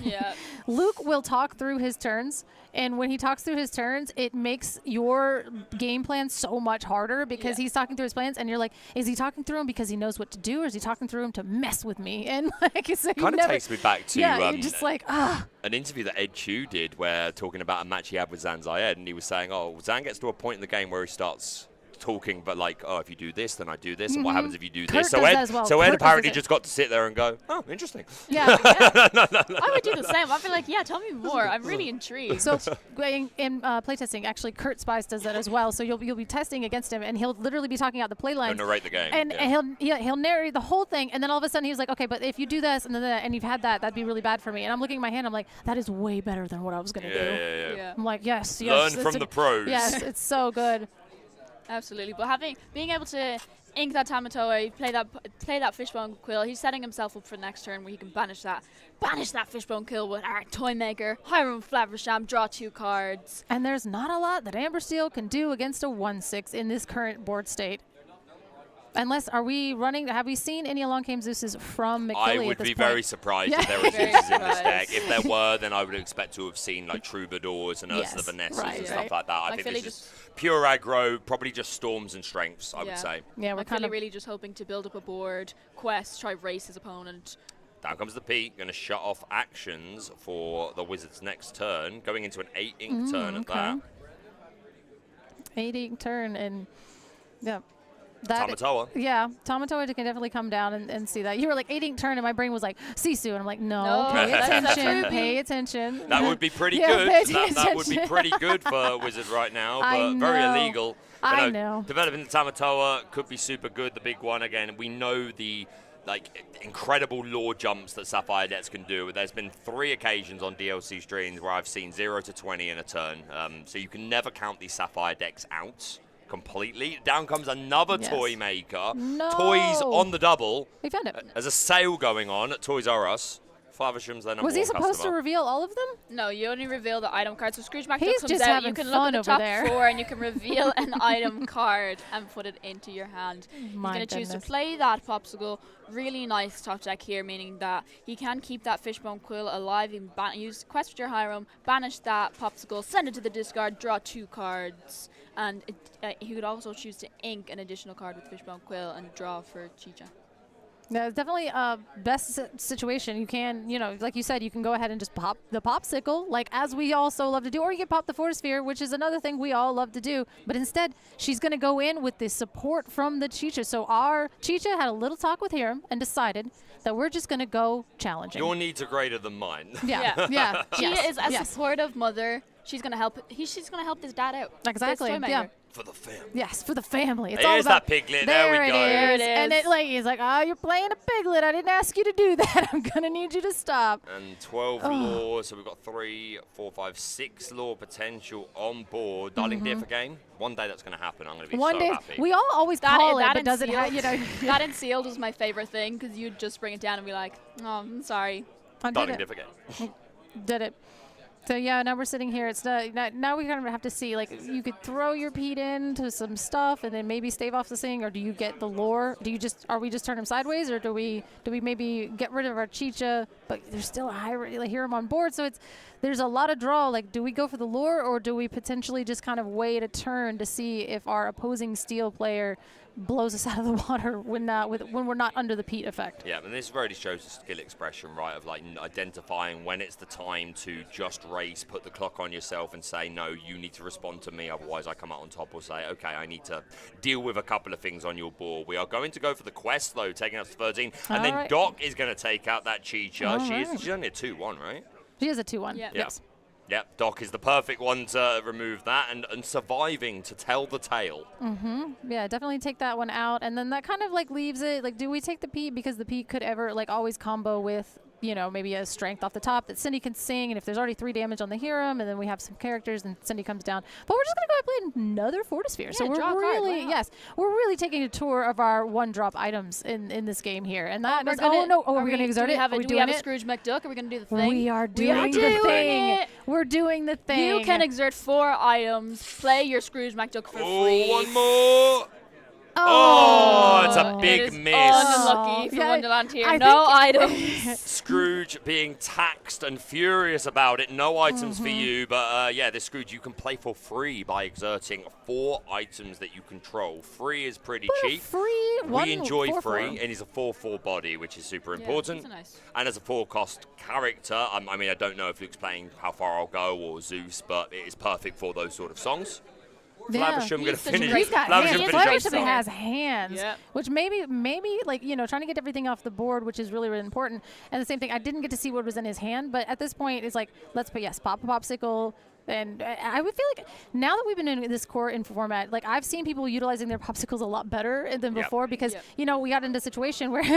[SPEAKER 9] Yeah.
[SPEAKER 8] Luke will talk through his turns, and when he talks through his turns, it makes your game plan so much harder because he's talking through his plans, and you're like, is he talking through them because he knows what to do, or is he talking through them to mess with me? And like, so
[SPEAKER 4] Kind of takes me back to
[SPEAKER 8] you're just like,
[SPEAKER 4] an interview that Ed Chu did where talking about a match he had with Zan Zayed, and he was saying, Zan gets to a point in the game where he starts talking, but like, if you do this, then I do this, and what happens if you do
[SPEAKER 8] Kurt
[SPEAKER 4] this?
[SPEAKER 8] does that as well.
[SPEAKER 4] So Ed
[SPEAKER 8] Kurt
[SPEAKER 4] apparently
[SPEAKER 8] does it.
[SPEAKER 4] just got to sit there and go, oh, interesting.
[SPEAKER 8] Yeah.
[SPEAKER 9] I would do the same. I'd be like, yeah, tell me more. I'm really intrigued.
[SPEAKER 8] So in playtesting, actually, Kurt Spice does that as well. So you'll be testing against him, and he'll literally be talking out the play lines.
[SPEAKER 4] He'll narrate the game.
[SPEAKER 8] And he'll narrate the whole thing, and then all of a sudden he was like, okay, but if you do this and then that, and you've had that, that'd be really bad for me. And I'm looking at my hand, I'm like, that is way better than what I was gonna do.
[SPEAKER 4] Yeah.
[SPEAKER 8] I'm like, yes.
[SPEAKER 4] Learn from the pros.
[SPEAKER 8] Yes, it's so good.
[SPEAKER 9] Absolutely, but being able to ink that Tamatoa, play that Fishbone Quill, he's setting himself up for the next turn where he can banish that Fishbone Quill with our Toy Maker, Hiram Flaversham, draw 2 cards.
[SPEAKER 8] And there's not a lot that Amber Steel can do against a 1/6 in this current board state. Unless, have we seen any Along Came Zeus's from McPhilly
[SPEAKER 4] I
[SPEAKER 8] at
[SPEAKER 4] would
[SPEAKER 8] this
[SPEAKER 4] be
[SPEAKER 8] point?
[SPEAKER 4] very surprised if there were
[SPEAKER 9] Very
[SPEAKER 4] Zeus's in this
[SPEAKER 9] surprised.
[SPEAKER 4] deck. If there were, then I would expect to have seen like Troubadours and Ursula Vanessas and stuff like that. I think
[SPEAKER 9] Philly
[SPEAKER 4] this is pure aggro, probably just storms and strengths, I would
[SPEAKER 9] Yeah.
[SPEAKER 4] say.
[SPEAKER 8] Yeah, we're kind of
[SPEAKER 9] really just hoping to build up a board, quest, try race his opponent.
[SPEAKER 4] Down comes the P, going to shut off actions for the Wizards' next turn, going into an 8 ink turn at that.
[SPEAKER 8] 8 ink turn, and yeah.
[SPEAKER 4] Tamatoa.
[SPEAKER 8] Yeah, Tamatoa can definitely come down and see that. You were like 8 ink turn, and my brain was like Sisu, and I'm like, no, pay
[SPEAKER 9] that's
[SPEAKER 8] attention,
[SPEAKER 9] a
[SPEAKER 8] pay attention.
[SPEAKER 4] That would be pretty
[SPEAKER 8] Yeah,
[SPEAKER 4] good.
[SPEAKER 8] pay
[SPEAKER 4] That would be
[SPEAKER 8] attention.
[SPEAKER 4] pretty good for Wizards right now,
[SPEAKER 8] I
[SPEAKER 4] but very
[SPEAKER 8] know.
[SPEAKER 4] illegal.
[SPEAKER 8] I
[SPEAKER 4] But
[SPEAKER 8] know.
[SPEAKER 4] Developing the Tamatoa could be super good. The big one again. We know the incredible lore jumps that Sapphire decks can do. There's been 3 occasions on DLC streams where I've seen 0 to 20 in a turn. So you can never count these Sapphire decks out completely. Down comes another Toy Maker.
[SPEAKER 8] No.
[SPEAKER 4] Toys on the double.
[SPEAKER 8] We found it.
[SPEAKER 4] There's a sale going on at Toys R Us. Flaversham's their number
[SPEAKER 8] Was he
[SPEAKER 4] 1
[SPEAKER 8] supposed
[SPEAKER 4] customer.
[SPEAKER 8] to reveal all of them?
[SPEAKER 9] No, you only reveal the item card. So Scrooge McDuck
[SPEAKER 8] He's
[SPEAKER 9] comes
[SPEAKER 8] just
[SPEAKER 9] out, you
[SPEAKER 8] having
[SPEAKER 9] can look
[SPEAKER 8] fun
[SPEAKER 9] at the
[SPEAKER 8] over
[SPEAKER 9] top
[SPEAKER 8] there.
[SPEAKER 9] 4 and you can reveal an item card and put it into your hand.
[SPEAKER 8] My
[SPEAKER 9] He's going to choose to
[SPEAKER 8] goodness.
[SPEAKER 9] play that Popsicle. Really nice top deck here, meaning that he can keep that Fishbone Quill alive. He can use Quest for your Hiram, banish that Popsicle, send it to the discard, draw 2 cards. And he could also choose to ink an additional card with Fishbone Quill and draw for Chicha.
[SPEAKER 8] Yeah, it's definitely a best situation. You can, like you said, you can go ahead and just pop the Popsicle, like as we also love to do, or you can pop the Force Sphere, which is another thing we all love to do. But instead, she's going to go in with the support from the Chicha. So our Chicha had a little talk with Hiram and decided that we're just going to go challenging.
[SPEAKER 4] Your needs are greater than mine.
[SPEAKER 8] Yeah.
[SPEAKER 9] She is a supportive mother. She's going to help. She's going to help this dad out.
[SPEAKER 8] Exactly.
[SPEAKER 9] This Toy
[SPEAKER 8] Yeah.
[SPEAKER 9] Maker.
[SPEAKER 4] For the family.
[SPEAKER 8] Yes, for the family. It's
[SPEAKER 4] Here's
[SPEAKER 8] all about
[SPEAKER 4] that piglet. There we go.
[SPEAKER 8] There it is.
[SPEAKER 9] There it
[SPEAKER 8] And
[SPEAKER 9] is.
[SPEAKER 8] he's like, oh, you're playing a piglet. I didn't ask you to do that. I'm going to need you to stop.
[SPEAKER 4] And 12 lore, so we've got 3, 4, 5, 6 lore potential on board. Darling Dear for game. One day that's going to happen. I'm going to be
[SPEAKER 8] One
[SPEAKER 4] so
[SPEAKER 8] day,
[SPEAKER 4] happy.
[SPEAKER 8] we all always call it, but does it have,
[SPEAKER 9] That and sealed was my favorite thing because you'd just bring it down and be like, oh, I'm sorry.
[SPEAKER 8] I did
[SPEAKER 4] Darling
[SPEAKER 8] it.
[SPEAKER 4] Dear for game.
[SPEAKER 8] Did it. So yeah, now we're sitting here. It's now we kind of have to see, like, you could throw your Pete into some stuff and then maybe stave off the thing, or do you get the lore? Are we just turn him sideways, or do we maybe get rid of our Chicha, but there's still a high Hiram on board, so there's a lot of draw. Like, do we go for the lore, or do we potentially just kind of wait a turn to see if our opposing steel player blows us out of the water when we're not under the Pete effect?
[SPEAKER 4] Yeah, and this really shows the skill expression, right, of like identifying when it's the time to just race, put the clock on yourself and say, no, you need to respond to me, otherwise I come out on top, or say, okay, I need to deal with a couple of things on your board. We are going to go for the quest, though, taking us to 13, and then Doc is going to take out that Chicha. She's only a 2-1, right?
[SPEAKER 8] She is a 2-1.
[SPEAKER 9] Yeah.
[SPEAKER 8] Yes.
[SPEAKER 4] Yep, Doc is the perfect one to remove that, and surviving to tell the tale.
[SPEAKER 8] Yeah, definitely take that one out, and then that kind of like leaves it. Like, do we take the Pete because the Pete could ever like always combo with, you know, maybe a strength off the top that Cindy can sing, and if there's already 3 damage on the Hiram, and then we have some characters, and Cindy comes down. But we're just gonna go ahead and play another Fortisphere.
[SPEAKER 9] Yeah,
[SPEAKER 8] So we're really we're really taking a tour of our 1-drop items in this game here, and that
[SPEAKER 9] We're
[SPEAKER 8] is
[SPEAKER 9] gonna
[SPEAKER 8] exert it? Are we
[SPEAKER 9] do we
[SPEAKER 8] doing
[SPEAKER 9] have a
[SPEAKER 8] it?
[SPEAKER 9] Scrooge McDuck? Are we gonna do the thing?
[SPEAKER 8] We are doing the thing.
[SPEAKER 9] it.
[SPEAKER 8] We're doing the thing.
[SPEAKER 9] You can exert 4 items. Play your Scrooge McDuck for free.
[SPEAKER 4] One more. Oh, it's a big miss.
[SPEAKER 9] Unlucky for Wonderland here. No items.
[SPEAKER 4] Scrooge being taxed and furious about it. No items for you, but yeah, this Scrooge you can play for free by exerting 4 items that you control. Free is pretty cheap. We enjoy free, and he's a 4/4 body, which is super important.
[SPEAKER 9] Nice.
[SPEAKER 4] And as a 4-cost character, I mean, I don't know if Luke's playing How Far I'll Go or Zeus, but it is perfect for those sort of songs. Flaversham going to finish.
[SPEAKER 8] He's got hands. Flaversham has
[SPEAKER 9] Yep.
[SPEAKER 8] hands, which maybe like, you know, trying to get everything off the board, which is really, really important. And the same thing, I didn't get to see what was in his hand, but at this point, it's like, let's put pop a popsicle. And I would feel like now that we've been in this core info format, like I've seen people utilizing their popsicles a lot better than before because, you know, we got into a situation where...
[SPEAKER 9] and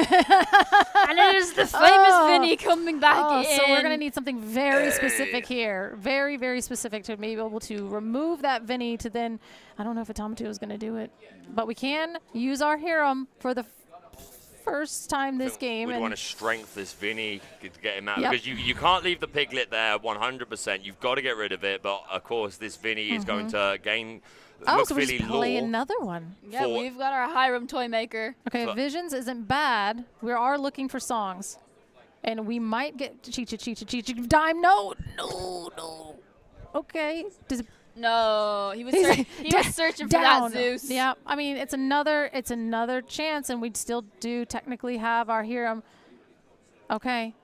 [SPEAKER 9] it is the famous Vinny coming back in.
[SPEAKER 8] So we're going to need something very specific here. Very, very specific to be able to remove that Vinny to then... I don't know if Automatu is going to do it. But we can use our Hiram for the first time this game.
[SPEAKER 4] We'd want to strengthen this Vinny to get him out because you can't leave the Piglet there 100%. You've got to get rid of it. But of course, this Vinny is going to gain.
[SPEAKER 8] So we just play another one.
[SPEAKER 9] Yeah, we've got our Hiram toy maker.
[SPEAKER 8] Okay, Visions isn't bad. We are looking for songs, and we might get Chicha Dime. No. Okay. Does it?
[SPEAKER 9] No, he was searching for that Zeus.
[SPEAKER 8] Yeah, I mean it's another chance, and we'd still do technically have our Hiram. Okay,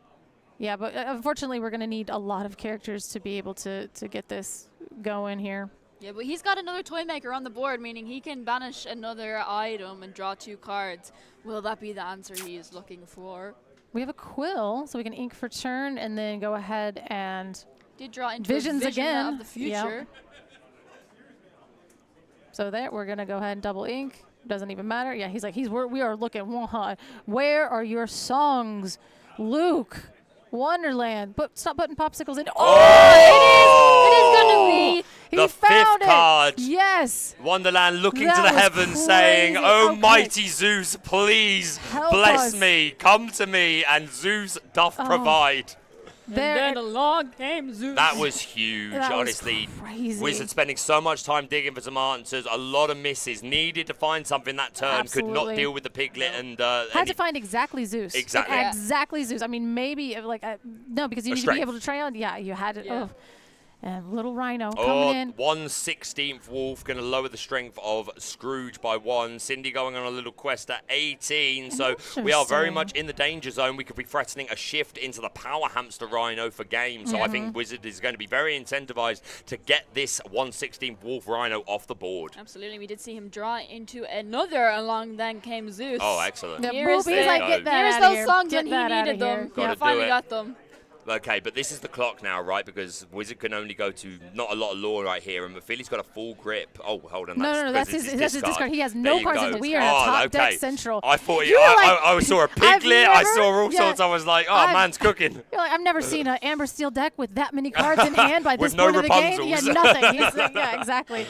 [SPEAKER 8] yeah, but unfortunately we're gonna need a lot of characters to be able to get this going here.
[SPEAKER 9] Yeah, but he's got another toy maker on the board, meaning he can banish another item and draw 2 cards. Will that be the answer he is looking for?
[SPEAKER 8] We have a Quill, so we can ink for turn and then go ahead and
[SPEAKER 9] did draw into
[SPEAKER 8] Visions
[SPEAKER 9] a vision
[SPEAKER 8] again
[SPEAKER 9] of the future.
[SPEAKER 8] Yep. So there, we're gonna go ahead and double ink. Doesn't even matter. Yeah, he's like, we are looking. Where are your songs, Luke? Wonderland. Stop putting popsicles in.
[SPEAKER 9] It is gonna be.
[SPEAKER 4] The 5th card.
[SPEAKER 8] Yes.
[SPEAKER 4] Wonderland looking to the heavens saying, oh mighty Zeus, please bless me. Come to me, and Zeus doth provide.
[SPEAKER 9] And then along came Zeus.
[SPEAKER 4] That was huge, honestly.
[SPEAKER 8] Crazy.
[SPEAKER 4] Wizard spending so much time digging for some answers, a lot of misses. Needed to find something that turn, could not deal with the Piglet. And
[SPEAKER 8] had to find exactly Zeus.
[SPEAKER 4] Exactly.
[SPEAKER 8] Exactly Zeus. I mean, maybe, no, because you need to be able to try on. Yeah, you had it. Yeah. And little Rhino coming in.
[SPEAKER 4] 1/16 Wolf, going to lower the strength of Scrooge by 1. Cindy going on a little quest at 18. So we are very much in the danger zone. We could be threatening a shift into the Power Hamster Rhino for game. So I think Wizard is going to be very incentivized to get this 1/16 Wolf Rhino off the board.
[SPEAKER 9] Absolutely. We did see him draw into another. Along then came Zeus.
[SPEAKER 4] Oh, excellent.
[SPEAKER 9] Here's those songs when he needed them. Yeah, finally got them.
[SPEAKER 4] Okay, but this is the clock now, right? Because Wizard can only go to not a lot of lore right here, and Mafili's got a full grip. Oh, hold on.
[SPEAKER 8] That's his discard. He has no cards in the We are top deck central.
[SPEAKER 4] I thought I saw a Piglet. I saw all sorts. I was like, man's cooking.
[SPEAKER 8] You're like, I've never seen an Amber Steel deck with that many cards in hand by this point of the game.
[SPEAKER 4] Rapunzels.
[SPEAKER 8] Yeah, nothing. Yeah, exactly.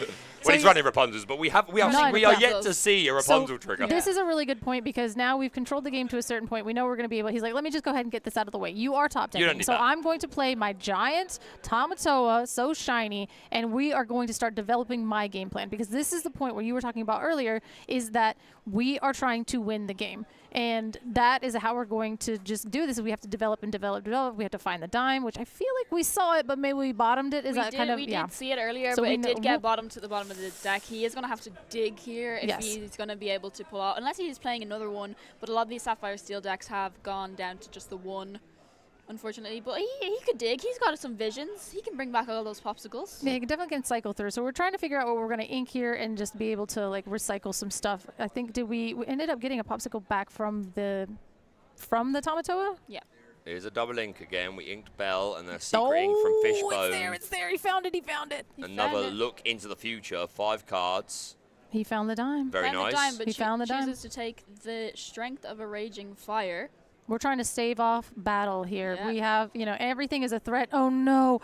[SPEAKER 4] Well, he's running Rapunzel's, but we are yet to see a Rapunzel trigger.
[SPEAKER 8] This is a really good point because now we've controlled the game to a certain point. We know we're going to be able. He's like, let me just go ahead and get this out of the way. You are top decking, so I'm going to play my giant Tamatoa, so shiny, and we are going to start developing my game plan because this is the point where you were talking about earlier. Is that we are trying to win the game. And that is how we're going to just do this. We have to develop and develop. We have to find the dime, which I feel like we saw it, but maybe we bottomed it.
[SPEAKER 9] We did see it earlier,
[SPEAKER 8] so
[SPEAKER 9] but it did get bottomed to the bottom of the deck. He is going to have to dig here if he's going to be able to pull out, unless he's playing another one. But a lot of these Sapphire Steel decks have gone down to just the one, unfortunately. But he could dig. He's got some visions. He can bring back all those popsicles.
[SPEAKER 8] Yeah, he definitely can cycle through. So we're trying to figure out what we're going to ink here and just be able to like recycle some stuff. I think we ended up getting a popsicle back from the Tamatoa?
[SPEAKER 9] Yeah.
[SPEAKER 4] Here's a double ink again. We inked Bell and a secret ink from Fishbone.
[SPEAKER 8] It's there. He found it.
[SPEAKER 4] Another look into the future. 5 cards.
[SPEAKER 8] He found the dime.
[SPEAKER 4] Very nice.
[SPEAKER 8] He found the dime.
[SPEAKER 9] Chooses to take the strength of a raging fire.
[SPEAKER 8] We're trying to stave off battle here.
[SPEAKER 9] Yeah.
[SPEAKER 8] We have, everything is a threat. Oh, no.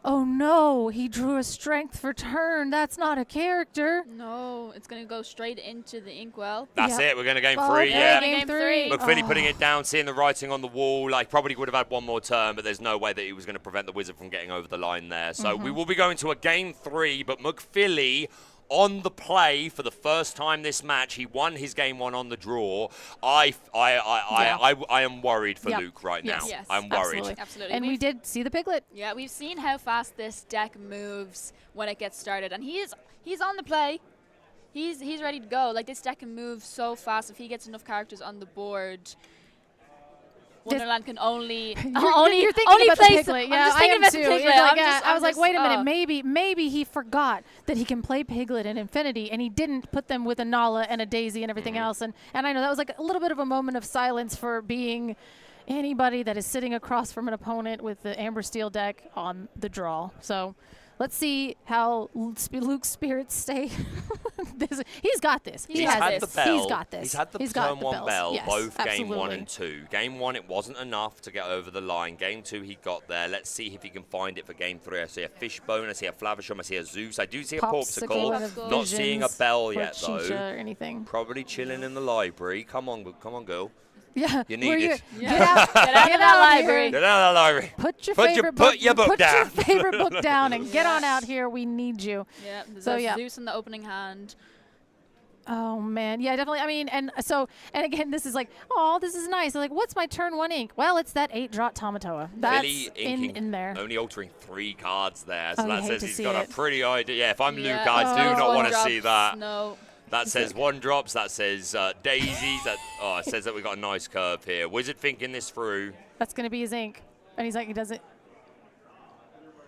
[SPEAKER 8] Oh, no. He drew a strength for turn. That's not a character.
[SPEAKER 9] No, it's going to go straight into the inkwell.
[SPEAKER 4] That's it. We're going to game 3, yeah.
[SPEAKER 9] Game 3.
[SPEAKER 4] McPhilly putting it down, seeing the writing on the wall. Like, probably would have had one more turn, but there's no way that he was going to prevent the Wizard from getting over the line there. So we will be going to a game 3, but McPhilly on the play for the first time this match. He won his game 1 on the draw. I am worried for Luke right now.
[SPEAKER 9] Yes,
[SPEAKER 4] I'm worried.
[SPEAKER 9] Absolutely.
[SPEAKER 8] And we did see the piglet.
[SPEAKER 9] Yeah, we've seen how fast this deck moves when it gets started, and he's on the play. He's ready to go. Like, this deck can move so fast if he gets enough characters on the board. Wonderland can only
[SPEAKER 8] you're thinking about the piglet.
[SPEAKER 9] Yeah,
[SPEAKER 8] I am too. I was like, wait a minute,
[SPEAKER 9] oh.
[SPEAKER 8] maybe he forgot that he can play Piglet in Infinity, and he didn't put them with a Nala and a Daisy and everything else. And I know that was like a little bit of a moment of silence for being anybody that is sitting across from an opponent with the Amber Steel deck on the draw. So let's see how Luke's spirits stay. He's got this.
[SPEAKER 4] He's had the bell.
[SPEAKER 8] He's got this.
[SPEAKER 4] He's had the turn 1 bell, both game 1 and 2. Game 1, it wasn't enough to get over the line. Game 2, he got there. Let's see if he can find it for game 3. I see a Fishbone. I see a Flavisham. I see a Zeus. I do see a Popsicle. Not seeing a bell yet, though.
[SPEAKER 8] Or anything.
[SPEAKER 4] Probably chilling in the library. Come on, girl.
[SPEAKER 8] Yeah,
[SPEAKER 4] you need it.
[SPEAKER 8] Get out of that library.
[SPEAKER 4] Get out of that library.
[SPEAKER 8] Put your favorite book
[SPEAKER 4] down.
[SPEAKER 8] Put your favorite book down and get on out here. We need you.
[SPEAKER 9] Yeah.
[SPEAKER 8] So
[SPEAKER 9] Zeus in the opening hand.
[SPEAKER 8] Oh man, yeah, definitely. I mean, and again, this is like, oh, this is nice. Like, what's my turn 1 ink? Well, it's that 8-drop Tamatoa. That's
[SPEAKER 4] really
[SPEAKER 8] in there.
[SPEAKER 4] Only altering 3 cards there, so that says he's got
[SPEAKER 8] it.
[SPEAKER 4] a pretty idea. Yeah, if I'm Luke, I do not want to see that.
[SPEAKER 9] No.
[SPEAKER 4] That says 1 drops. That says daisies. It says that we got a nice curve here. Wizard thinking this through.
[SPEAKER 8] That's gonna be his ink, and he's like, he doesn't.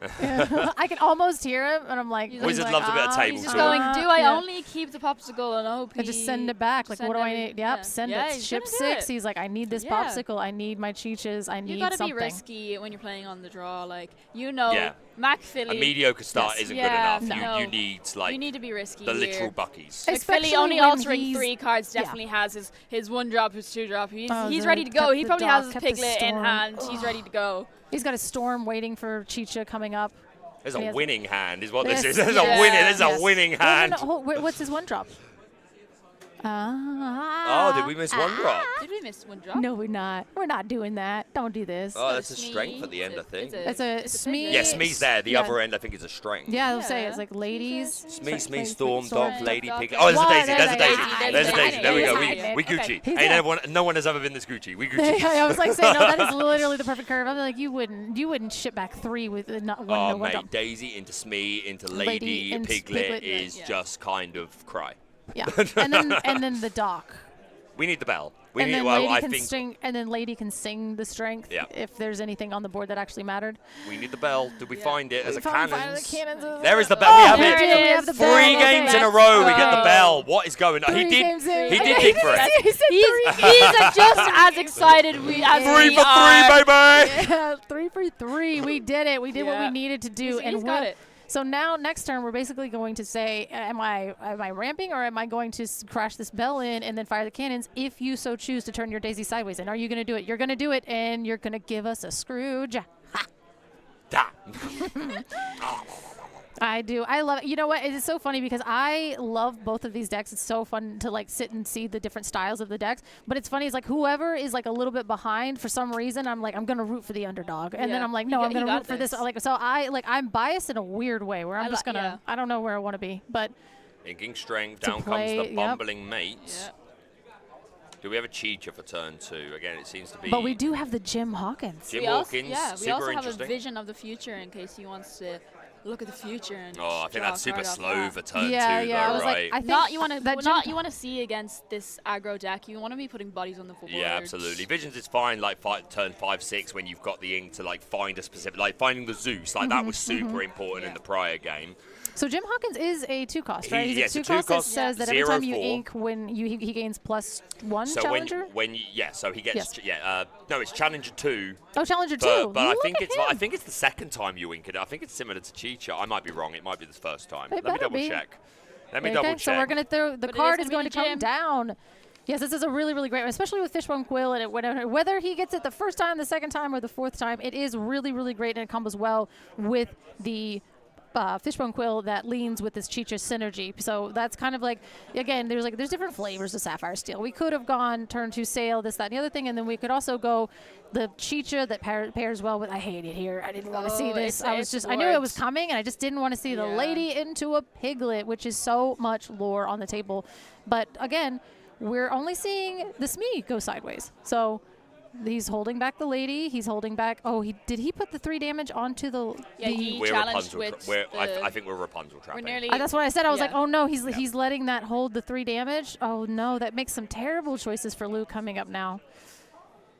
[SPEAKER 8] I can almost hear him, and I'm like,
[SPEAKER 4] Wizard loves a bit of table
[SPEAKER 9] He's
[SPEAKER 4] talk.
[SPEAKER 9] just going, do I only keep the popsicle and OP?
[SPEAKER 8] I just send it back. Like, what do I need? Yep, send it. Ship 6. He's like, I need this popsicle. I need my cheeches. I need something.
[SPEAKER 9] You gotta be risky when you're playing on the draw. Like, McPhilly.
[SPEAKER 4] A mediocre start isn't good enough. You need
[SPEAKER 9] you need to be risky.
[SPEAKER 4] The literal buckies.
[SPEAKER 9] McPhilly only altering 3 cards definitely has his 1-drop, his 2-drop. He's ready to go. He probably has his Piglet in hand. He's ready to go.
[SPEAKER 8] He's got a Storm waiting for Chicha coming up.
[SPEAKER 4] There's a winning hand, is what this is. There's a winning hand.
[SPEAKER 8] What's his 1-drop?
[SPEAKER 4] Oh, did we miss 1-drop?
[SPEAKER 9] Did we miss 1-drop?
[SPEAKER 8] No, we're not. We're not doing that. Don't do this.
[SPEAKER 4] Oh, that's a strength at the end, I think.
[SPEAKER 8] It's a Smee.
[SPEAKER 4] Yeah, Smee's there. The other end, I think, is a strength.
[SPEAKER 8] Yeah, I'll say it's like ladies.
[SPEAKER 4] Smee, Storm, Doc, Lady, Pig. Oh, there's a Daisy. There's a Daisy. There's a Daisy. There we go. We Gucci. No one has ever been this Gucci. We Gucci.
[SPEAKER 8] I was like saying, no, that is literally the perfect curve. I'm like, you wouldn't ship back 3 with not one.
[SPEAKER 4] Oh, mate, Daisy into Smee into Lady Piglet is just kind of cry.
[SPEAKER 8] Yeah, and then the dock.
[SPEAKER 4] We need the bell.
[SPEAKER 8] And then Lady can sing the strength if there's anything on the board that actually mattered.
[SPEAKER 4] We need the bell. Did we find it? As a cannons.
[SPEAKER 8] There
[SPEAKER 4] is the bell. We have
[SPEAKER 8] it.
[SPEAKER 4] 3 games in a row. We get the bell. What is going on? He did dig for it.
[SPEAKER 9] He's just as excited as we are.
[SPEAKER 4] 3 for 3, baby.
[SPEAKER 8] Yeah, 3 for 3. We did it. We did what we needed to do.
[SPEAKER 9] He's got it.
[SPEAKER 8] So now next turn we're basically going to say, am I ramping or am I going to crash this bell in and then fire the cannons if you so choose to turn your Daisy sideways? And are you going to do it? You're going to do it, and you're going to give us a Scrooge. Ha! I do. I love it. You know what? It is so funny because I love both of these decks. It's so fun to like sit and see the different styles of the decks. But it's funny. It's like whoever is like a little bit behind for some reason, I'm like, I'm going to root for the underdog. And then I'm like, no, I'm going to root for this. Like, so I'm biased in a weird way where I'm just going to, I don't know where I want to be. But
[SPEAKER 4] Inking strength, down comes the bumbling mates. Yep. Do we have a Chicha for turn 2? Again, it seems to be.
[SPEAKER 8] But we do have the Jim Hawkins.
[SPEAKER 4] Jim Hawkins,
[SPEAKER 9] we also have a vision of the future in case he wants to look at the future. And
[SPEAKER 4] I think that's super slow for turn 2, though,
[SPEAKER 8] I
[SPEAKER 4] right?
[SPEAKER 8] Like,
[SPEAKER 9] not you want to see against this aggro deck. You want to be putting bodies on the full board.
[SPEAKER 4] Yeah, absolutely. Visions is fine, like turn 5, 6 when you've got the ink to like find a specific, like finding the Zeus, like that was super important in the prior game.
[SPEAKER 8] So Jim Hawkins is a 2-cost, right? He's a 2-cost that says that every time you ink, when he gains +1
[SPEAKER 4] so
[SPEAKER 8] Challenger.
[SPEAKER 4] So he gets no, it's Challenger 2.
[SPEAKER 8] Oh, Challenger 2.
[SPEAKER 4] But I think it's the second time you ink it. I think it's similar to Chicha. I might be wrong. It might be the first time. Let me double check.
[SPEAKER 8] So we're gonna throw the card is going to come down. Yes, this is a really, really great one, especially with Fishbone Quill. And whether he gets it the first time, the second time, or the fourth time, it is really, really great, and it combos well with the Fishbone Quill that leans with this Chicha synergy. So that's kind of like, again, there's different flavors of Sapphire Steel. We could have gone turn 2 Sail, this, that, and the other thing, and then we could also go the Chicha that pairs well with, I hate it here. I didn't want to see this. I knew it was coming, and I just didn't want to see the lady into a piglet, which is so much lore on the table. But again, we're only seeing the Smee go sideways. So he's holding back the lady. He's holding back. Oh, did he put the 3 damage onto the?
[SPEAKER 9] Yeah, he challenged with.
[SPEAKER 4] I think we're Rapunzel trapping.
[SPEAKER 8] That's what I said. I was like, oh no, he's letting that hold the 3 damage. Oh no, that makes some terrible choices for Luke coming up now.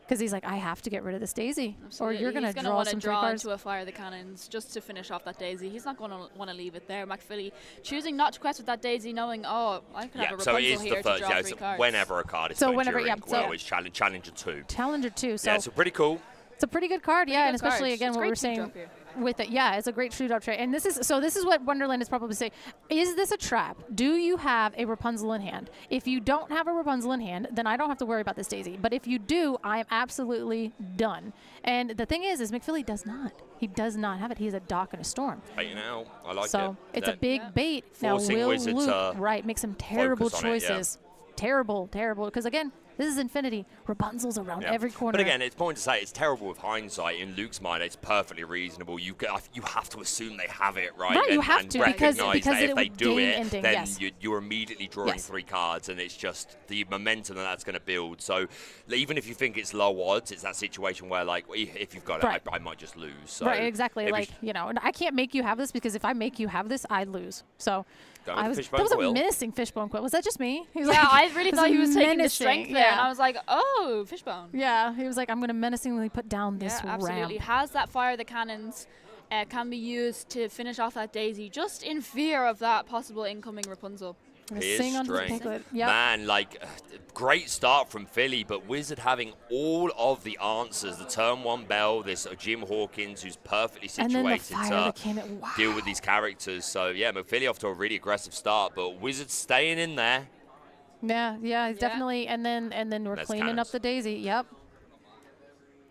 [SPEAKER 8] Because he's like, I have to get rid of this Daisy, or you're going to draw some cards.
[SPEAKER 9] Into a Fire the Cannons just to finish off that Daisy. He's not going to want to leave it there. McPhilly choosing not to quest with that Daisy, knowing, I can have a Rapunzel here to draw 3 cards.
[SPEAKER 4] Whenever a card is it's Challenger 2.
[SPEAKER 8] Challenger 2. So
[SPEAKER 4] so pretty cool.
[SPEAKER 8] It's a pretty good card, and especially again what we're saying with it. Yeah, it's a great shoot up tray. And this is what Wonderland is probably saying. Is this a trap? Do you have a Rapunzel in hand? If you don't have a Rapunzel in hand, then I don't have to worry about this Daisy. But if you do, I am absolutely done. And the thing is McPhilly does not. He does not have it. He has a Dock and a Storm.
[SPEAKER 4] Bait now. I like it.
[SPEAKER 8] So it's a big bait. Now will Luke make some terrible choices. Terrible. Because again, this is Infinity. Rapunzel's around every corner.
[SPEAKER 4] But again, it's important to say it's terrible with hindsight. In Luke's mind, it's perfectly reasonable. You have to assume they have it, right?
[SPEAKER 8] Right, you have to, because
[SPEAKER 4] that if they do it, then
[SPEAKER 8] yes.
[SPEAKER 4] you're immediately drawing 3 cards, and it's just the momentum that's going to build. So even if you think it's low odds, it's that situation where, like, if you've got it, I might just lose. So
[SPEAKER 8] right, exactly. Like, I can't make you have this, because if I make you have this, I lose. So that was a menacing Fishbone Quill. Was that just me?
[SPEAKER 9] I really thought he was taking the strength there, and I was like, oh, Fishbone.
[SPEAKER 8] Yeah, he was like, I'm going to menacingly put down this ramp.
[SPEAKER 9] Absolutely. Has that Fire the Cannons, can be used to finish off that Daisy, just in fear of that possible incoming Rapunzel.
[SPEAKER 8] Sing on the Piglet. Yep.
[SPEAKER 4] Man, great start from Philly, but Wizard having all of the answers. The turn 1 Bell, this Jim Hawkins, who's perfectly situated to deal with these characters. So, yeah, McPhilly off to a really aggressive start, but Wizard staying in there.
[SPEAKER 8] Yeah, he's definitely, and then we're cleaning up the Daisy. Yep.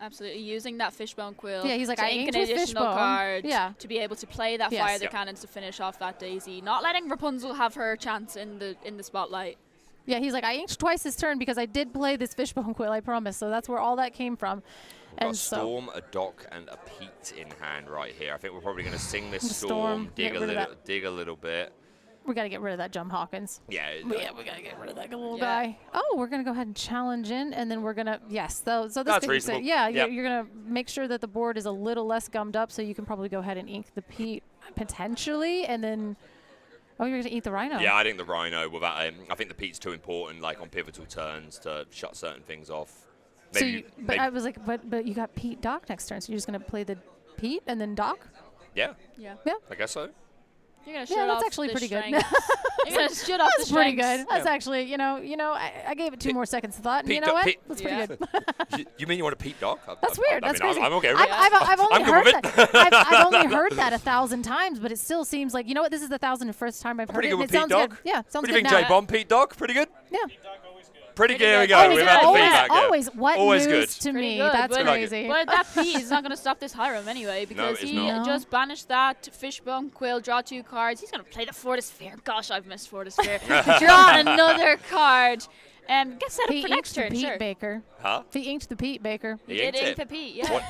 [SPEAKER 9] Absolutely, using that Fishbone Quill.
[SPEAKER 8] Yeah, he's like, I
[SPEAKER 9] inked an additional card to be able to play that Fire the Cannons to finish off that Daisy. Not letting Rapunzel have her chance in the spotlight.
[SPEAKER 8] Yeah, he's like, I inked twice this turn because I did play this Fishbone Quill, I promise. So that's where all that came from.
[SPEAKER 4] We've got a Storm, a Dock, and a Pete in hand right here. I think we're probably going to sing this Storm, dig a little bit.
[SPEAKER 8] We got to get rid of that Jim Hawkins.
[SPEAKER 4] Yeah,
[SPEAKER 8] we got to get rid of that little guy. Oh, we're going to go ahead and challenge in, and then we're going to, so this
[SPEAKER 4] that's reasonable.
[SPEAKER 8] You're going to make sure that the board is a little less gummed up, so you can probably go ahead and ink the Pete potentially, and then, you're going to ink the Rhino.
[SPEAKER 4] Yeah, I think the Rhino, without I think the Pete's too important, like on pivotal turns, to shut certain things off.
[SPEAKER 8] I was like, but you got Pete Dock next turn, so you're just going to play the Pete and then Dock?
[SPEAKER 4] Yeah.
[SPEAKER 8] Yeah.
[SPEAKER 4] I guess so.
[SPEAKER 9] You're gonna shut off
[SPEAKER 8] that's actually pretty good.
[SPEAKER 9] You're gonna shut off the
[SPEAKER 8] That's pretty good. That's actually, I gave it 2 more seconds of thought, and you know what? That's pretty good.
[SPEAKER 4] You mean you want a Pete Dock?
[SPEAKER 8] That's weird. That's crazy.
[SPEAKER 4] I'm okay with it.
[SPEAKER 8] I've only heard that. I've only heard that 1,000 times, but it still seems like, this is the 1,001st time I've heard it.
[SPEAKER 4] Pretty good with Pete Dock.
[SPEAKER 8] Yeah, sounds good.
[SPEAKER 4] What do you think, J-Bomb? Pete Dock? Pretty good?
[SPEAKER 8] Yeah.
[SPEAKER 4] Pretty good. We've had the feedback.
[SPEAKER 8] Always. What
[SPEAKER 4] always
[SPEAKER 8] news
[SPEAKER 4] good.
[SPEAKER 8] to me?
[SPEAKER 9] Good,
[SPEAKER 8] That's
[SPEAKER 9] but,
[SPEAKER 8] crazy.
[SPEAKER 9] But that P is not going to stop this Hiram anyway because he just banished that Fishbone Quill, draw 2 cards. He's going to play the Fortisphere. Gosh, I've missed Fortisphere. Draw another card. Get set up for next turn,
[SPEAKER 8] Pete
[SPEAKER 9] sure.
[SPEAKER 8] Baker.
[SPEAKER 4] Huh?
[SPEAKER 8] He inked the Pete Baker.
[SPEAKER 9] He did ink the Pete, yeah.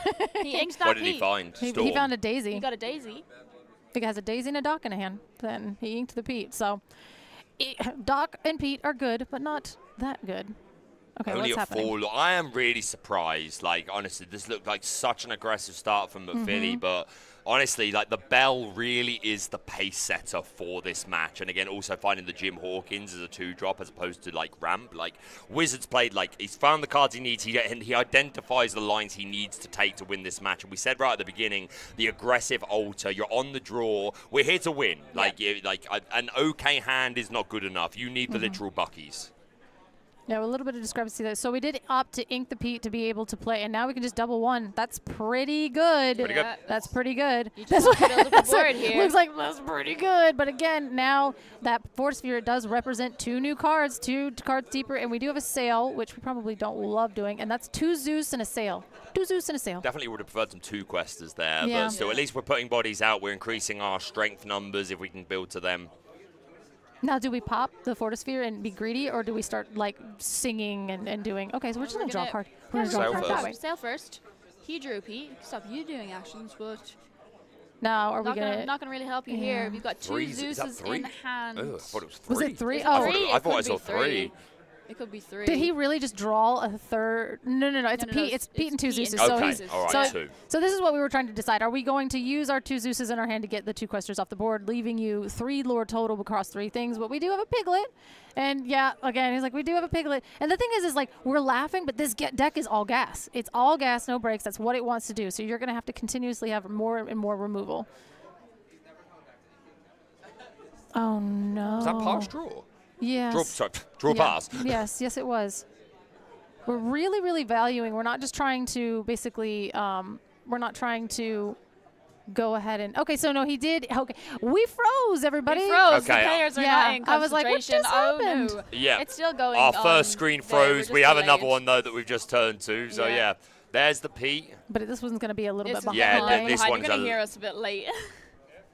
[SPEAKER 9] He inked that
[SPEAKER 4] What did
[SPEAKER 9] Pete.
[SPEAKER 4] he find?
[SPEAKER 8] He found a daisy.
[SPEAKER 9] He got a daisy.
[SPEAKER 8] He has a daisy and a Doc in a hand. Then he inked the Pete. So Doc and Pete are good, but not that good. Okay,
[SPEAKER 4] Only
[SPEAKER 8] what's
[SPEAKER 4] a
[SPEAKER 8] happening?
[SPEAKER 4] 4. I am really surprised. Like, honestly, this looked like such an aggressive start from McPhilly, but honestly, like, the Bell really is the pace setter for this match. And again, also finding the Jim Hawkins as a 2-drop as opposed to, like, Ramp. Like, Wizards played, like, he's found the cards he needs. He identifies the lines he needs to take to win this match. And we said right at the beginning, the aggressive altar, you're on the draw. We're here to win. Like, an okay hand is not good enough. You need the literal buckies.
[SPEAKER 8] Yeah, a little bit of discrepancy there. So we did opt to ink the Pete to be able to play, and now we can just double 1. That's pretty good.
[SPEAKER 4] Pretty good.
[SPEAKER 8] That's pretty good.
[SPEAKER 9] You just have to build up the board here.
[SPEAKER 8] Looks like that's pretty good. But again, now that Force Sphere does represent 2 new cards, 2 cards deeper, and we do have a sail, which we probably don't love doing, and that's 2 Zeus and a sail. 2 Zeus and a sail.
[SPEAKER 4] Definitely would have preferred some 2 questers there,
[SPEAKER 8] Yeah.
[SPEAKER 4] but still, at least we're putting bodies out. We're increasing our strength numbers if we can build to them.
[SPEAKER 8] Now, do we pop the Fortisphere and be greedy, or do we start like singing and doing? Okay, so we're just gonna draw a card. We're gonna draw a card that way.
[SPEAKER 9] Sail first. He drew Pete. Stop you doing actions, but
[SPEAKER 8] now are we
[SPEAKER 9] not gonna really help you here. We've got 2 Zeuses in hand.
[SPEAKER 4] Oh, I thought it was 3.
[SPEAKER 8] Was it 3?
[SPEAKER 4] I thought I saw 3.
[SPEAKER 9] It could be 3.
[SPEAKER 8] Did he really just draw a third? No. It's Pete. It's Pete and 2 Zeuses.
[SPEAKER 4] Okay, all right, 2.
[SPEAKER 8] So this is what we were trying to decide. Are we going to use our 2 Zeuses in our hand to get the 2 questers off the board, leaving you 3 lore total across 3 things? But we do have a Piglet. And yeah, again, he's like, we do have a Piglet. And the thing is like, we're laughing, but this deck is all gas. It's all gas, no breaks. That's what it wants to do. So you're going to have to continuously have more and more removal. Oh, no.
[SPEAKER 4] Was that pass draw?
[SPEAKER 8] Yes.
[SPEAKER 4] Draw pass.
[SPEAKER 8] Yes, it was. We're really, really valuing. We're not just trying to basically, we're not trying to go ahead and, okay, so no, he did, okay. We froze, everybody.
[SPEAKER 9] We froze.
[SPEAKER 4] Okay.
[SPEAKER 9] The players are not in concentration.
[SPEAKER 8] I was like, what just happened?
[SPEAKER 9] No.
[SPEAKER 4] Yeah.
[SPEAKER 9] It's still going
[SPEAKER 4] Our
[SPEAKER 9] on.
[SPEAKER 4] first screen froze. We have another one, though, that we've just turned to. So, yeah. There's the Pete.
[SPEAKER 8] But this one's going to be a little bit behind.
[SPEAKER 4] Yeah, this one's
[SPEAKER 9] You're going to hear us a bit late.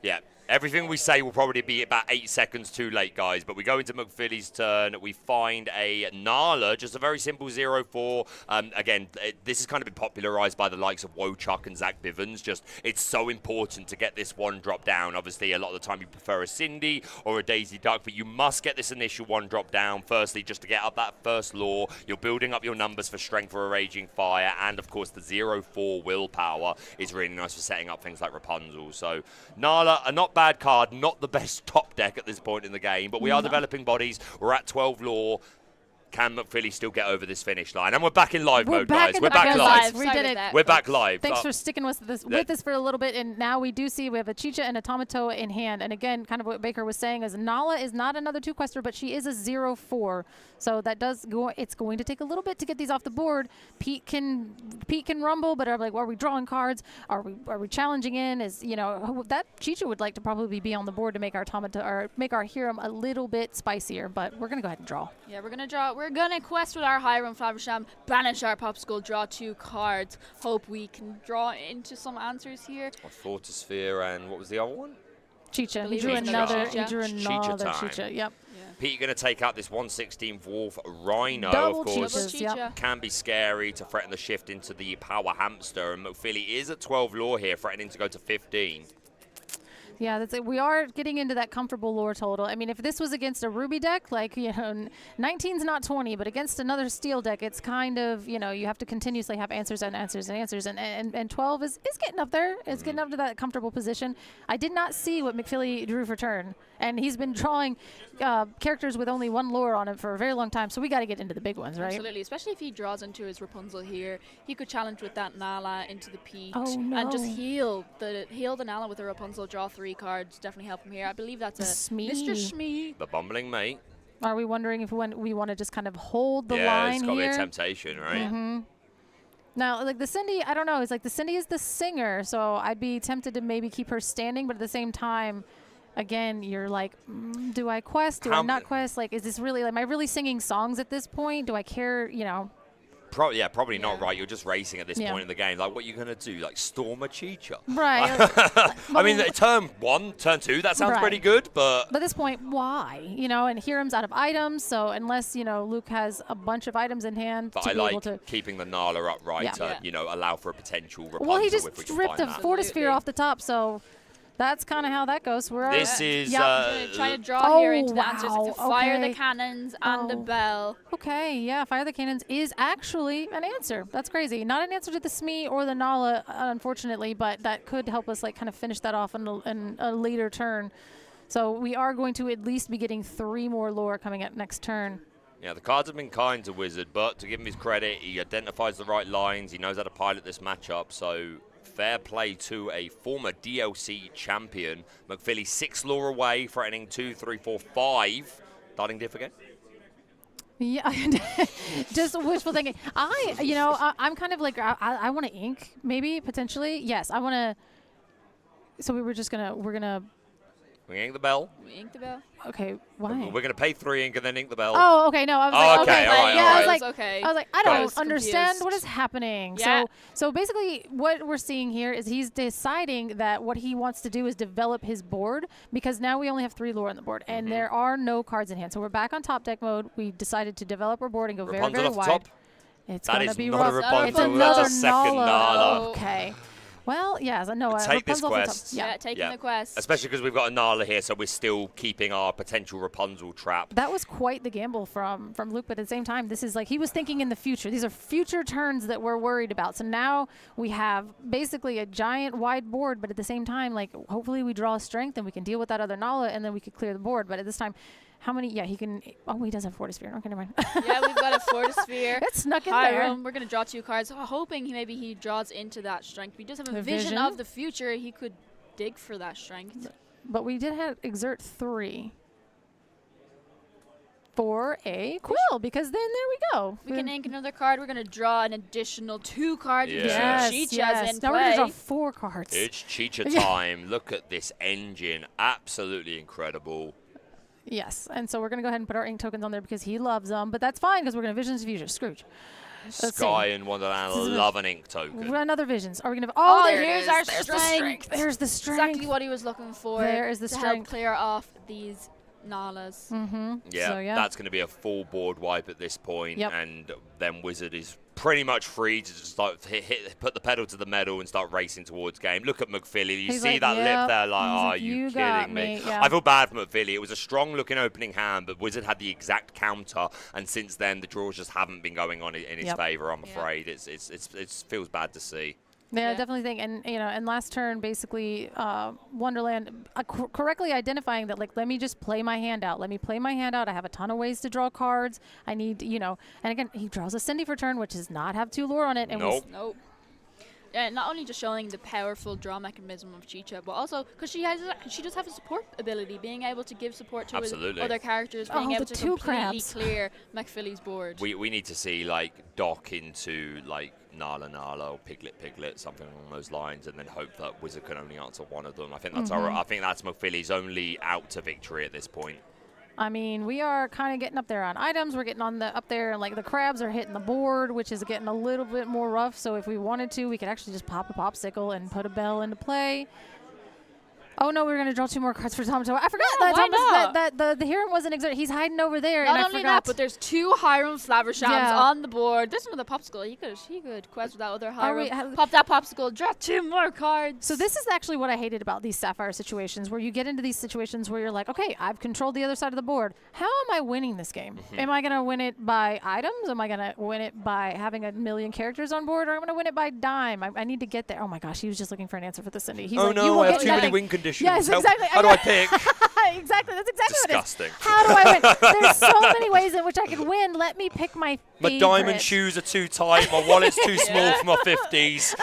[SPEAKER 4] Yeah. Everything we say will probably be about 8 seconds too late, guys. But we go into McPhilly's turn. We find a Nala, just a very simple 0-4. Again, this has kind of been popularized by the likes of Wochuck and Zach Bivens. Just, it's so important to get this 1 drop down. Obviously, a lot of the time you prefer a Cindy or a Daisy Duck, but you must get this initial 1 drop down. Firstly, just to get up that first lore. You're building up your numbers for Strength for a Raging Fire. And, of course, the 0-4 Willpower is really nice for setting up things like Rapunzel. So, Nala, not bad card, not the best top deck at this point in the game, but we are developing bodies. We're at 12 lore. Can McPhilly still get over this finish line? And we're back in live mode, guys. We're back live.
[SPEAKER 8] We did it.
[SPEAKER 4] We're back live.
[SPEAKER 8] Thanks for sticking with this for a little bit. And now we do see we have a Chicha and a Tamatoa in hand. And again, kind of what Baker was saying is Nala is not another 2 quester, but she is a 0-4. So that does go. It's going to take a little bit to get these off the board. Pete can rumble, but are we drawing cards? Are we challenging in? Is that Chicha would like to probably be on the board to make our or make our Hiram a little bit spicier. But we're gonna go ahead and draw.
[SPEAKER 9] Yeah, we're gonna draw. We're gonna quest with our Hiram Faversham, banish our Popsicle, draw 2 cards. Hope we can draw into some answers here.
[SPEAKER 4] Fortisphere and what was the other one?
[SPEAKER 8] Chicha. He drew another
[SPEAKER 4] time.
[SPEAKER 8] Chicha. Yep.
[SPEAKER 4] Pete going to take out this 1/16 Wolf Rhino,
[SPEAKER 8] Double
[SPEAKER 4] of course.
[SPEAKER 8] Chichas, yep.
[SPEAKER 4] Can be scary to threaten the shift into the Power Hamster. And McPhilly is at 12 lore here, threatening to go to 15.
[SPEAKER 8] Yeah, that's it. We are getting into that comfortable lore total. I mean, if this was against a Ruby deck, like, 19's not 20, but against another Steel deck, it's kind of, you have to continuously have answers and answers and answers. And 12 is getting up there. It's getting up to that comfortable position. I did not see what McPhilly drew for turn. And he's been drawing characters with only 1 lore on him for a very long time, so we got to get into the big ones, right?
[SPEAKER 9] Absolutely, especially if he draws into his Rapunzel here. He could challenge with that Nala into the Pete and just heal the Nala with a Rapunzel, draw 3 cards, definitely help him here. I believe that's a Mr. Shmee.
[SPEAKER 4] The bumbling mate.
[SPEAKER 8] Are we wondering if we want to just kind of hold the line here?
[SPEAKER 4] Yeah, it's got to be a temptation, right?
[SPEAKER 8] Mm-hmm. Now, like the Cindy, I don't know. It's like the Cindy is the singer, so I'd be tempted to maybe keep her standing, but at the same time, again, you're like, do I quest? Do I not quest? Like, is this really, am I really singing songs at this point? Do I care, you know?
[SPEAKER 4] Probably not, right? You're just racing at this point in the game. Like, what are you going to do? Like, storm a Chicha?
[SPEAKER 8] Right.
[SPEAKER 4] I mean, turn 1, turn 2, that sounds pretty good, but...
[SPEAKER 8] But at this point, why? You know, and Hiram's out of items, so unless, you know, Luke has a bunch of items in hand
[SPEAKER 4] but
[SPEAKER 8] to
[SPEAKER 4] I
[SPEAKER 8] be
[SPEAKER 4] like
[SPEAKER 8] able to...
[SPEAKER 4] keeping the Nala upright to, you know, allow for a potential Rapunzel.
[SPEAKER 8] Well, he just
[SPEAKER 4] if we can
[SPEAKER 8] ripped
[SPEAKER 4] find
[SPEAKER 8] a
[SPEAKER 4] that.
[SPEAKER 8] Fortisphere off the top, so... That's kind of how that goes.
[SPEAKER 4] This is
[SPEAKER 9] trying to draw here into the answers. To fire the
[SPEAKER 8] okay.
[SPEAKER 9] cannons and the bell.
[SPEAKER 8] Okay, yeah, fire the cannons is actually an answer. That's crazy. Not an answer to the Smee or the Nala, unfortunately, but that could help us like kind of finish that off in a later turn. So we are going to at least be getting 3 more lore coming up next turn.
[SPEAKER 4] Yeah, the cards have been kind to Wizard, but to give him his credit, he identifies the right lines. He knows how to pilot this matchup, so... Fair play to a former DLC champion. McPhilly 6 lore away, threatening 2, 3, 4, 5. Darting diff again?
[SPEAKER 8] Yeah, just wishful thinking. I'm kind of like, I want to ink, maybe, potentially. Yes, I want to. So we're going to.
[SPEAKER 4] We ink the bell.
[SPEAKER 9] We ink the bell.
[SPEAKER 8] Okay, why?
[SPEAKER 4] We're going to pay 3 ink and then ink the bell.
[SPEAKER 8] Oh, okay, no, I was like, okay.
[SPEAKER 4] All right,
[SPEAKER 8] yeah,
[SPEAKER 4] all right.
[SPEAKER 8] I was like, I don't understand
[SPEAKER 9] confused.
[SPEAKER 8] what is happening.
[SPEAKER 9] Yeah.
[SPEAKER 8] So basically what we're seeing here is he's deciding that what he wants to do is develop his board, because now we only have 3 lore on the board, and there are no cards in hand. So we're back on top deck mode. We decided to develop our board and go
[SPEAKER 4] Rapunzel
[SPEAKER 8] very, very
[SPEAKER 4] off the
[SPEAKER 8] wide.
[SPEAKER 4] top?
[SPEAKER 8] It's
[SPEAKER 4] That
[SPEAKER 8] going to
[SPEAKER 4] is
[SPEAKER 8] be
[SPEAKER 4] not a
[SPEAKER 8] Rapunzel.
[SPEAKER 4] Rapunzel,
[SPEAKER 8] It's
[SPEAKER 4] that's a
[SPEAKER 8] another
[SPEAKER 4] second Nala.
[SPEAKER 8] Okay. Well, yeah, no.
[SPEAKER 4] Take this
[SPEAKER 8] Rapunzel off the top.
[SPEAKER 4] quest.
[SPEAKER 8] Yeah.
[SPEAKER 9] Taking the quest.
[SPEAKER 4] Especially because we've got a Nala here, so we're still keeping our potential Rapunzel trap.
[SPEAKER 8] That was quite the gamble from Luke, but at the same time, this is like he was thinking in the future. These are future turns that we're worried about. So now we have basically a giant wide board, but at the same time, like hopefully we draw strength and we can deal with that other Nala, and then we could clear the board. But at this time, how many? Yeah, he can. Oh, he does have Fortisphere. Okay, never mind.
[SPEAKER 9] Yeah, we've got a Fortisphere.
[SPEAKER 8] It's snuck in there.
[SPEAKER 9] Hiram. We're going to draw 2 cards, hoping maybe he draws into that strength. We just have a vision of the future. He could dig for that strength.
[SPEAKER 8] But we did have Exert 3 for a quill, because then there we go.
[SPEAKER 9] We can ink another card. We're going to draw an additional 2 cards.
[SPEAKER 4] Yes.
[SPEAKER 9] Chicha's in
[SPEAKER 8] now
[SPEAKER 9] play.
[SPEAKER 8] we're going to draw 4 cards.
[SPEAKER 4] It's Chicha time. Look at this engine. Absolutely incredible.
[SPEAKER 8] Yes, and so we're going to go ahead and put our ink tokens on there because he loves them, but that's fine because we're going to Visions of Future. Scrooge.
[SPEAKER 4] Sky and Wonderland love an ink token.
[SPEAKER 8] Another Visions. Are we going to...
[SPEAKER 9] Oh,
[SPEAKER 8] there's
[SPEAKER 9] our
[SPEAKER 8] there's
[SPEAKER 9] strength.
[SPEAKER 8] There's the strength.
[SPEAKER 9] Exactly what he was looking for.
[SPEAKER 8] There is the
[SPEAKER 9] to
[SPEAKER 8] strength.
[SPEAKER 9] help clear off these Nalas.
[SPEAKER 4] Yeah,
[SPEAKER 8] So, yeah.
[SPEAKER 4] that's going to be a full board wipe at this point,
[SPEAKER 8] Yep.
[SPEAKER 4] and then Wizard is pretty much free to just start put the pedal to the metal and start racing towards game. Look at McPhilly. You
[SPEAKER 8] He's
[SPEAKER 4] see
[SPEAKER 8] like,
[SPEAKER 4] that
[SPEAKER 8] yep.
[SPEAKER 4] lip there? Like,
[SPEAKER 8] He's
[SPEAKER 4] are
[SPEAKER 8] like,
[SPEAKER 4] you
[SPEAKER 8] "You got
[SPEAKER 4] kidding me?"
[SPEAKER 8] me, yeah.
[SPEAKER 4] I feel bad for McPhilly. It was a strong-looking opening hand, but Wizard had the exact counter, and since then the draws just haven't been going on in his
[SPEAKER 8] Yep.
[SPEAKER 4] favor. I'm afraid it feels bad to see.
[SPEAKER 8] Yeah, I definitely think, and last turn, basically, Wonderland correctly identifying that, like, let me just play my hand out. Let me play my hand out. I have a ton of ways to draw cards. I need, and again, he draws a Cindy for turn, which does not have 2 lore on it. And
[SPEAKER 9] Nope. Yeah, not only just showing the powerful draw mechanism of Chicha, but also because she does have a support ability, being able to give support to other characters, being able to completely clear McPhilly's board.
[SPEAKER 4] We need to see like Doc into like Nala or Piglet, something along those lines, and then hope that Wizard can only answer one of them. I think that's I think that's McPhilly's only out to victory at this point.
[SPEAKER 8] I mean, we are kind of getting up there on items. We're getting up there, and like the crabs are hitting the board, which is getting a little bit more rough. So if we wanted to, we could actually just pop a popsicle and put a bell into play. Oh no, we were gonna draw 2 more cards for Tomato. I forgot that the Hiram wasn't exert. He's hiding over there.
[SPEAKER 9] Not
[SPEAKER 8] and I
[SPEAKER 9] only
[SPEAKER 8] forgot.
[SPEAKER 9] that, but there's 2 Hiram Flavershams
[SPEAKER 8] Yeah.
[SPEAKER 9] on the board. There's another popsicle. He could quest with that other
[SPEAKER 8] we
[SPEAKER 9] Hiram. Pop that popsicle. Draw 2 more cards.
[SPEAKER 8] So this is actually what I hated about these Sapphire situations, where you get into these situations where you're like, okay, I've controlled the other side of the board. How am I winning this game? Am I going to win it by items? Am I going to win it by having a million characters on board? Or am I going to win it by dime? I need to get there. Oh my gosh, he was just looking for an answer for the Cindy. He's
[SPEAKER 4] Oh
[SPEAKER 8] like,
[SPEAKER 4] no,
[SPEAKER 8] you will
[SPEAKER 4] I have
[SPEAKER 8] get
[SPEAKER 4] too many
[SPEAKER 8] nothing.
[SPEAKER 4] win conditions.
[SPEAKER 8] Yes, exactly.
[SPEAKER 4] How do I pick?
[SPEAKER 8] exactly. That's exactly
[SPEAKER 4] Disgusting.
[SPEAKER 8] what it is. How do I win? There's so many ways in which I can win. Let me pick my
[SPEAKER 4] My diamond shoes are too tight. My wallet's too small for my 50s.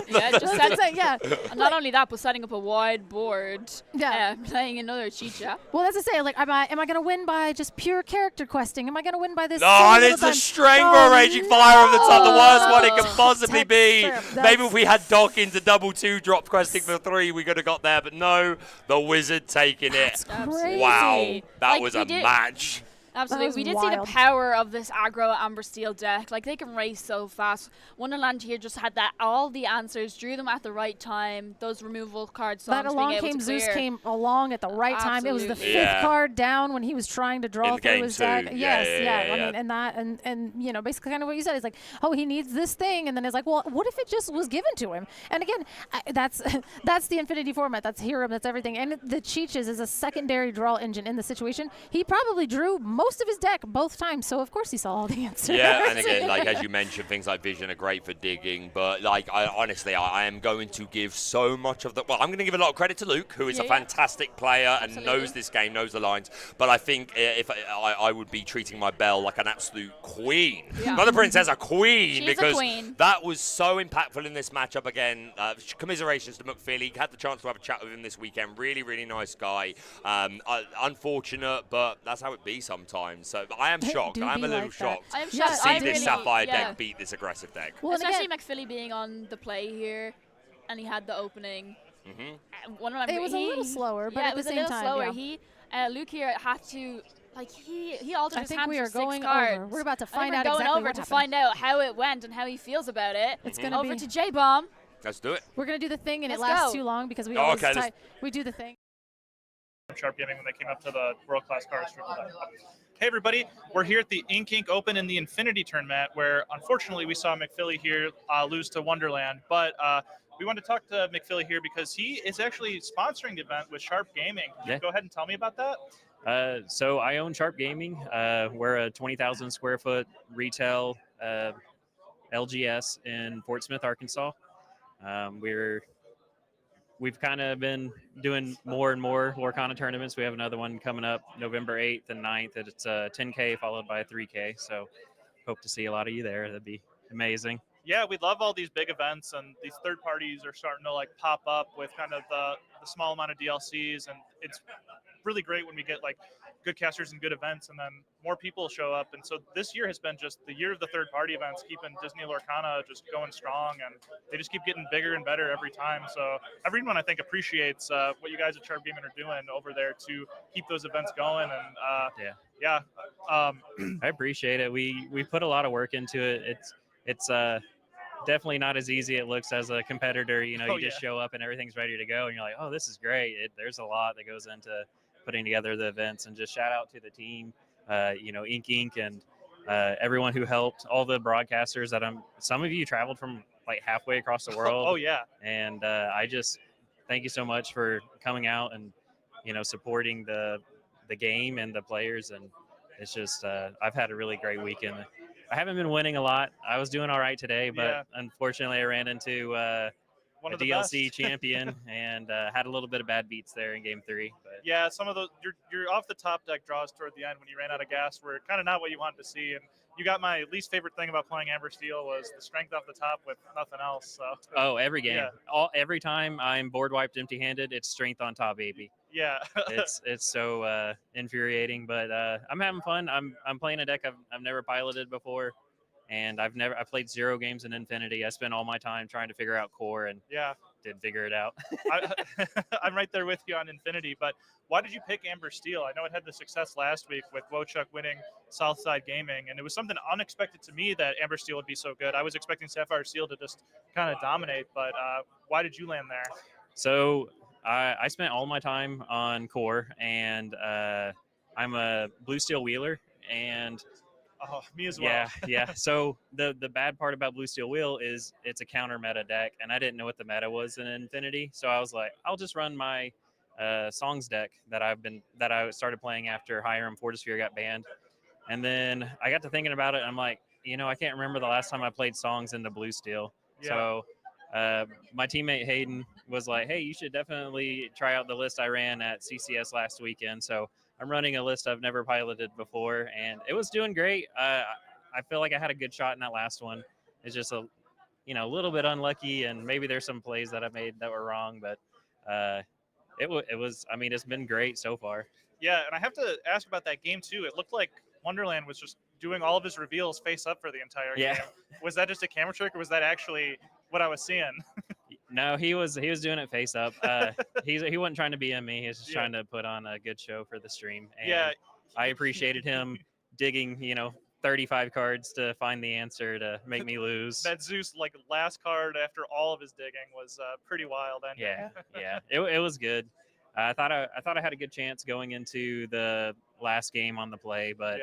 [SPEAKER 9] Yeah, just
[SPEAKER 8] That's it, yeah.
[SPEAKER 9] Not only that, but setting up a wide board. Yeah. Playing another chicha.
[SPEAKER 8] Well, that's to say, like, am I going to win by just pure character questing? Am I going to win by this?
[SPEAKER 4] No, it's a Strangler Raging Fire of the top, the worst one it could possibly be. Maybe if we had Doc into double 2-drop questing for 3, we could have got there, but no, the Wizard taking it.
[SPEAKER 8] Crazy.
[SPEAKER 4] Wow, that
[SPEAKER 9] Like,
[SPEAKER 4] was
[SPEAKER 9] we
[SPEAKER 4] a
[SPEAKER 9] did-
[SPEAKER 4] match.
[SPEAKER 9] Absolutely. We did see the power of this aggro Amber Steel deck. Like, they can race so fast. Wonderland here just had all the answers, drew them at the right time. Those removal cards.
[SPEAKER 8] That along came Zeus came along at the right time. It was the
[SPEAKER 9] Absolutely.
[SPEAKER 8] 5th card down when he was trying to draw
[SPEAKER 4] In
[SPEAKER 8] through
[SPEAKER 4] game
[SPEAKER 8] his
[SPEAKER 4] 2.
[SPEAKER 8] deck.
[SPEAKER 4] Yeah,
[SPEAKER 8] Yes,
[SPEAKER 4] yeah.
[SPEAKER 8] I mean, and that, and you know, basically kind of what you said is like, oh, he needs this thing, and then it's like, well, what if it just was given to him? And again, that's the Infinity format. That's Hero. That's everything. And the Cheeches is a secondary draw engine in the situation. He probably drew most of his deck both times, so of course he saw all the answers.
[SPEAKER 4] Yeah, and again, like as you mentioned, things like Vision are great for digging, but like honestly, I am going to give so much of the. Well, I'm going to give a lot of credit to Luke, who is a fantastic player and knows this game, knows the lines. But I think if I would be treating my Belle like an absolute queen, not a princess, a queen,
[SPEAKER 9] She is
[SPEAKER 4] because
[SPEAKER 9] a queen.
[SPEAKER 4] that was so impactful in this matchup. Again, commiserations to McPhilly. Had the chance to have a chat with him this weekend. Really, really nice guy. Unfortunate, but that's how it be sometimes. So I am shocked. I'm a little shocked.
[SPEAKER 9] I am
[SPEAKER 4] to
[SPEAKER 9] shocked.
[SPEAKER 4] see
[SPEAKER 9] I
[SPEAKER 4] this
[SPEAKER 9] really,
[SPEAKER 4] Sapphire deck beat this aggressive deck.
[SPEAKER 8] Well,
[SPEAKER 9] especially McPhilly being on the play here, and he had the opening.
[SPEAKER 8] It was a little slower, but
[SPEAKER 9] yeah,
[SPEAKER 8] at
[SPEAKER 9] it was
[SPEAKER 8] the
[SPEAKER 9] a
[SPEAKER 8] same
[SPEAKER 9] little
[SPEAKER 8] time,
[SPEAKER 9] slower.
[SPEAKER 8] yeah.
[SPEAKER 9] Luke here had to. Like he altered
[SPEAKER 8] I
[SPEAKER 9] his
[SPEAKER 8] think
[SPEAKER 9] hand
[SPEAKER 8] we
[SPEAKER 9] for
[SPEAKER 8] are
[SPEAKER 9] 6
[SPEAKER 8] going
[SPEAKER 9] cards.
[SPEAKER 8] over. We're about to
[SPEAKER 9] I think
[SPEAKER 8] find
[SPEAKER 9] we're
[SPEAKER 8] out
[SPEAKER 9] going
[SPEAKER 8] exactly
[SPEAKER 9] over
[SPEAKER 8] what
[SPEAKER 9] to
[SPEAKER 8] happened.
[SPEAKER 9] find out how it went and how he feels about it.
[SPEAKER 8] It's gonna
[SPEAKER 9] over
[SPEAKER 8] be
[SPEAKER 9] to J-Bomb.
[SPEAKER 4] Let's do it.
[SPEAKER 8] We're gonna do the thing, and
[SPEAKER 9] Let's
[SPEAKER 8] it lasts
[SPEAKER 9] go.
[SPEAKER 8] too long because we
[SPEAKER 4] Oh,
[SPEAKER 8] always
[SPEAKER 4] okay,
[SPEAKER 8] we do the thing.
[SPEAKER 1] Sharp Gaming when they came up to the World Class Cards Triple Deck. Hey everybody, we're here at the Ink Open in the Infinity Tournament, where unfortunately we saw McPhilly here lose to Wonderland, but we wanted to talk to McPhilly here because he is actually sponsoring the event with Sharp Gaming. Can you go ahead and tell me about that?
[SPEAKER 14] So I own Sharp Gaming. We're a 20,000 square foot retail LGS in Fort Smith, Arkansas. We've kind of been doing more and more Lorcana tournaments. We have another one coming up November 8th and 9th. It's a 10K followed by a 3K. So hope to see a lot of you there. That'd be amazing.
[SPEAKER 1] Yeah, we love all these big events, and these third parties are starting to like pop up with kind of the small amount of DLCs, and it's really great when we get like good casters and good events, and then more people show up. And so this year has been just the year of the third party events, keeping Disney Lorcana just going strong, and they just keep getting bigger and better every time. So everyone I think appreciates what you guys at Sharp Gaming are doing over there to keep those events going. And
[SPEAKER 14] I appreciate it. We put a lot of work into it. It's definitely not as easy it looks as a competitor. You know, you just show up and everything's ready to go, and you're like, oh, this is great. There's a lot that goes into putting together the events, and just shout out to the team, Ink, and everyone who helped, all the broadcasters some of you traveled from like halfway across the world.
[SPEAKER 1] Oh yeah.
[SPEAKER 14] And I just thank you so much for coming out and, supporting the game and the players. And it's just, I've had a really great weekend. I haven't been winning a lot. I was doing all right today, but unfortunately I ran into
[SPEAKER 1] one
[SPEAKER 14] a
[SPEAKER 1] of the
[SPEAKER 14] DLC
[SPEAKER 1] best.
[SPEAKER 14] champion and had a little bit of bad beats there in game 3. But
[SPEAKER 1] Yeah, some of those your off the top deck draws toward the end when you ran out of gas were kind of not what you wanted to see. And you got my least favorite thing about playing Amber Steel was the strength off the top with nothing else. So
[SPEAKER 14] every game,
[SPEAKER 1] Yeah.
[SPEAKER 14] every time I'm board wiped empty-handed, it's strength on top, baby.
[SPEAKER 1] Yeah.
[SPEAKER 14] it's so infuriating, but I'm having fun. I'm playing a deck I've never piloted before, and I played 0 games in Infinity. I spent all my time trying to figure out core, and did figure it out.
[SPEAKER 1] I'm right there with you on Infinity, but why did you pick Amber Steel? I know it had the success last week with Wochuk winning Southside Gaming, and it was something unexpected to me that Amber Steel would be so good. I was expecting Sapphire Steel to just kind of dominate, but why did you land there?
[SPEAKER 14] So I spent all my time on core, and I'm a blue steel wheeler, and
[SPEAKER 1] oh, me as well.
[SPEAKER 14] Yeah. So the bad part about blue steel wheel is it's a counter meta deck, and I didn't know what the meta was in Infinity, so I was like, I'll just run my songs deck that I started playing after Hiram Fortisphere got banned. And then I got to thinking about it, and I'm like, I can't remember the last time I played songs into blue steel.
[SPEAKER 1] Yeah.
[SPEAKER 14] So my teammate Hayden was like, "Hey, you should definitely try out the list I ran at CCS last weekend." So I'm running a list I've never piloted before, and it was doing great. I feel like I had a good shot in that last one. It's just a little bit unlucky, and maybe there's some plays that I made that were wrong, but it was. I mean, it's been great so far.
[SPEAKER 1] Yeah, and I have to ask about that game too. It looked like Wonderland was just doing all of his reveals face up for the entire game. Was that just a camera trick, or was that actually what I was seeing?
[SPEAKER 14] No, he was doing it face up. He wasn't trying to be me. He was just trying to put on a good show for the stream. And I appreciated him digging, 35 cards to find the answer to make me lose.
[SPEAKER 1] That Zeus last card after all of his digging was pretty wild.
[SPEAKER 14] Yeah. It was good. I thought I had a good chance going into the last game on the play, but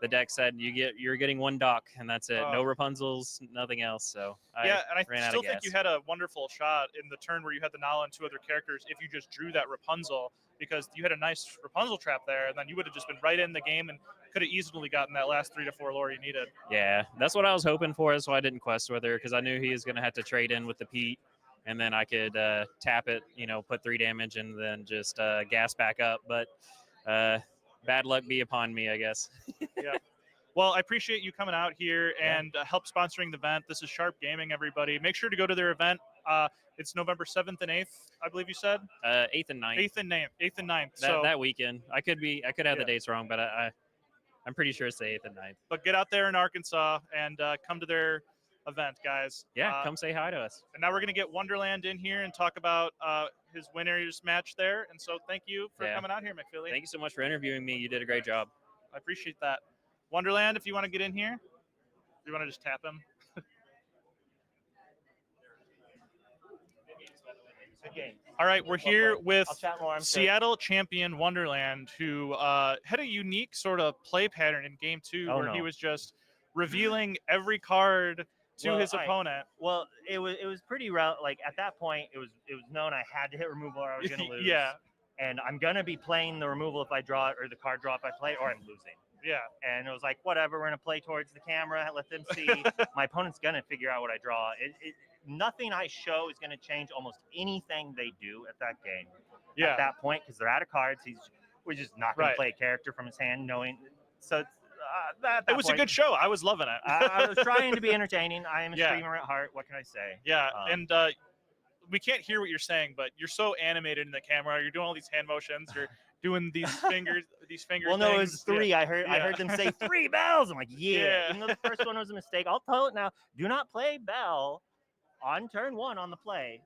[SPEAKER 14] the deck said you're getting one dock and that's it. No Rapunzels, nothing else. So I
[SPEAKER 1] and I
[SPEAKER 14] ran
[SPEAKER 1] still
[SPEAKER 14] out of
[SPEAKER 1] think
[SPEAKER 14] gas.
[SPEAKER 1] you had a wonderful shot in the turn where you had the Nala and 2 other characters. If you just drew that Rapunzel, because you had a nice Rapunzel trap there, and then you would have just been right in the game and could have easily gotten that last 3 to 4 lore you needed.
[SPEAKER 14] Yeah, that's what I was hoping for. That's why I didn't quest with her, because I knew he was going to have to trade in with the Pete, and then I could tap it, put 3 damage, and then just gas back up. But bad luck be upon me, I guess.
[SPEAKER 1] Yeah. Well, I appreciate you coming out here and help sponsoring the event. This is Sharp Gaming, everybody. Make sure to go to their event. It's November 7th and 8th, I believe you said?
[SPEAKER 14] 8th and 9th.
[SPEAKER 1] 8th and 9th.
[SPEAKER 14] That weekend. I could have the dates wrong, but I'm pretty sure it's the 8th and 9th.
[SPEAKER 1] But get out there in Arkansas and come to their event, guys.
[SPEAKER 14] Yeah, come say hi to us.
[SPEAKER 1] And now we're going to get Wonderland in here and talk about his winners match there. And so thank you for coming out here, McPhilly.
[SPEAKER 14] Thank you so much for interviewing me. You did a great job.
[SPEAKER 1] I appreciate that. Wonderland, if you want to get in here, you want to just tap him. All right, we're here with Seattle champion Wonderland, who had a unique sort of play pattern in game 2 where he was just revealing every card to his opponent.
[SPEAKER 15] Well, it was pretty like at that point it was known I had to hit removal or I was going to lose.
[SPEAKER 1] Yeah.
[SPEAKER 15] And I'm going to be playing the removal if I draw it, or the card draw if I play, or I'm losing.
[SPEAKER 1] Yeah.
[SPEAKER 15] And it was like, whatever, we're going to play towards the camera, let them see. My opponent's going to figure out what I draw. Nothing I show is going to change almost anything they do at that game. At that point, because they're out of cards. We're just not going to play a character from his hand, knowing. So
[SPEAKER 1] it was a good show. I was loving it.
[SPEAKER 15] I was trying to be entertaining. I am a streamer at heart. What can I say?
[SPEAKER 1] Yeah, and we can't hear what you're saying, but you're so animated in the camera. You're doing all these hand motions. You're doing these fingers.
[SPEAKER 15] Well, no, it was 3. I heard them say 3 bells. I'm like, yeah. Even though the first one was a mistake, I'll tell it now. Do not play bell on turn 1 on the play.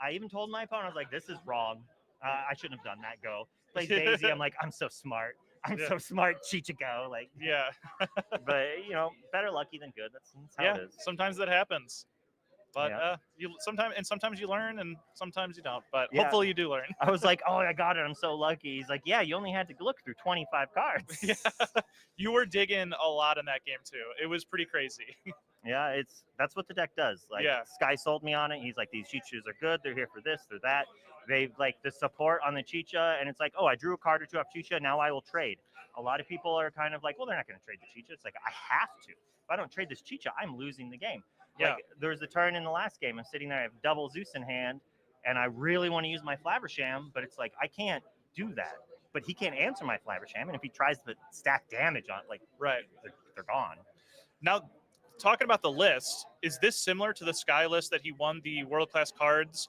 [SPEAKER 15] I even told my opponent, I was like, this is wrong. I shouldn't have done that. Go play Daisy. I'm like, I'm so smart. I'm so smart. Chicha go. Like, but better lucky than good. That's how it is.
[SPEAKER 1] Sometimes that happens. But sometimes you learn and sometimes you don't. But hopefully you do learn.
[SPEAKER 15] I was like, oh, I got it. I'm so lucky. He's like, yeah, you only had to look through 25 cards.
[SPEAKER 1] You were digging a lot in that game too. It was pretty crazy.
[SPEAKER 15] Yeah, that's what the deck does. Like, Sky sold me on it. He's like, these Chichas are good. They're here for this, they're that. They've like the support on the Chicha, and it's like, oh, I drew a card or 2 off Chicha. Now I will trade. A lot of people are kind of like, well, they're not going to trade the Chicha. It's like, I have to. If I don't trade this Chicha, I'm losing the game. Like, there's a turn in the last game. I'm sitting there, I have double Zeus in hand, and I really want to use my Flaversham, but it's like, I can't do that. But he can't answer my Flaversham, and if he tries to stack damage on it, they're gone.
[SPEAKER 1] Now, talking about the list, is this similar to the Sky list that he won the world-class cards?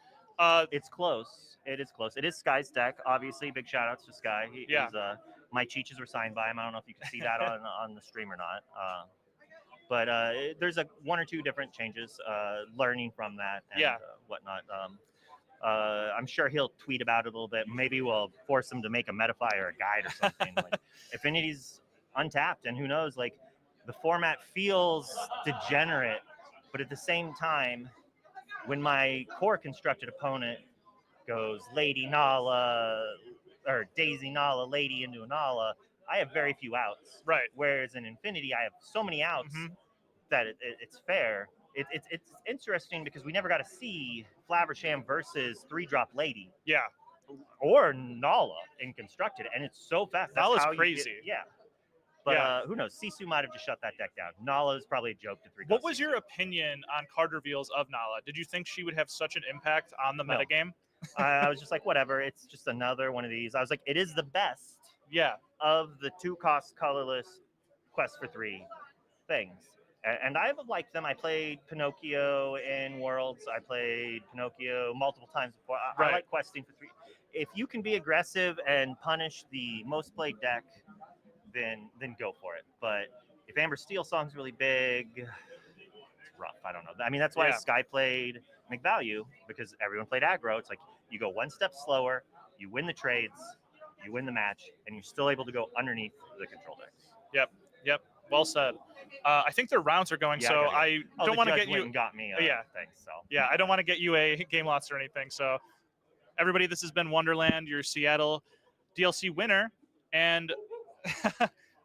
[SPEAKER 15] It's close. It is close. It is Sky's deck, obviously. Big shout-outs to Sky. My Chichas were signed by him. I don't know if you can see that on the stream or not. But there's 1 or 2 different changes, learning from that and whatnot. I'm sure he'll tweet about it a little bit. Maybe we'll force him to make a Metafy or a guide or something. Like, Affinity's untapped, and who knows, like, the format feels degenerate, but at the same time, when my core constructed opponent goes Lady Nala or Daisy Nala, Lady into a Nala, I have very few outs.
[SPEAKER 1] Right.
[SPEAKER 15] Whereas in Infinity, I have so many outs that it's fair. It's interesting because we never got to see Flaversham versus 3-drop Lady.
[SPEAKER 1] Yeah.
[SPEAKER 15] Or Nala in constructed, and it's so fast.
[SPEAKER 1] Nala's crazy.
[SPEAKER 15] But who knows? Sisu might have just shut that deck down. Nala is probably a joke to 3.
[SPEAKER 1] What was your opinion on card reveals of Nala? Did you think she would have such an impact on the metagame?
[SPEAKER 15] I was just like, whatever. It's just another one of these. I was like, it is the best of the 2-cost colorless Quest for 3 things. And I've liked them. I played Pinocchio in Worlds. I played Pinocchio multiple times before. I like questing for 3. If you can be aggressive and punish the most played deck, then go for it. But if Amber Steel Song's really big, it's rough. I don't know. I mean, that's why Sky played McValue, because everyone played aggro. It's like you go one step slower, you win the trades, you win the match, and you're still able to go underneath the control decks.
[SPEAKER 1] Yep. Well said. I think their rounds are going, so I don't want to get you.
[SPEAKER 15] Got me. Thanks. So
[SPEAKER 1] I don't want to get you a game loss or anything. So, everybody, this has been Wonderland, your Seattle DLC winner, and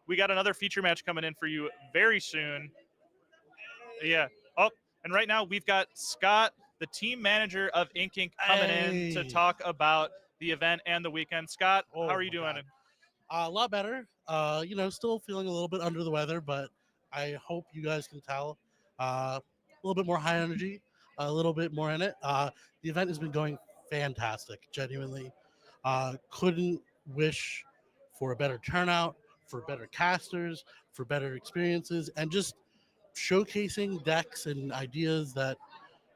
[SPEAKER 1] we got another feature match coming in for you very soon. Oh, and right now we've got Scott, the team manager of Ink, coming in to talk about the event and the weekend. Scott, how are you doing?
[SPEAKER 16] A lot better. Still feeling a little bit under the weather, but I hope you guys can tell. A little bit more high energy, a little bit more in it. The event has been going fantastic, genuinely. Couldn't wish for a better turnout, for better casters, for better experiences, and just showcasing decks and ideas that,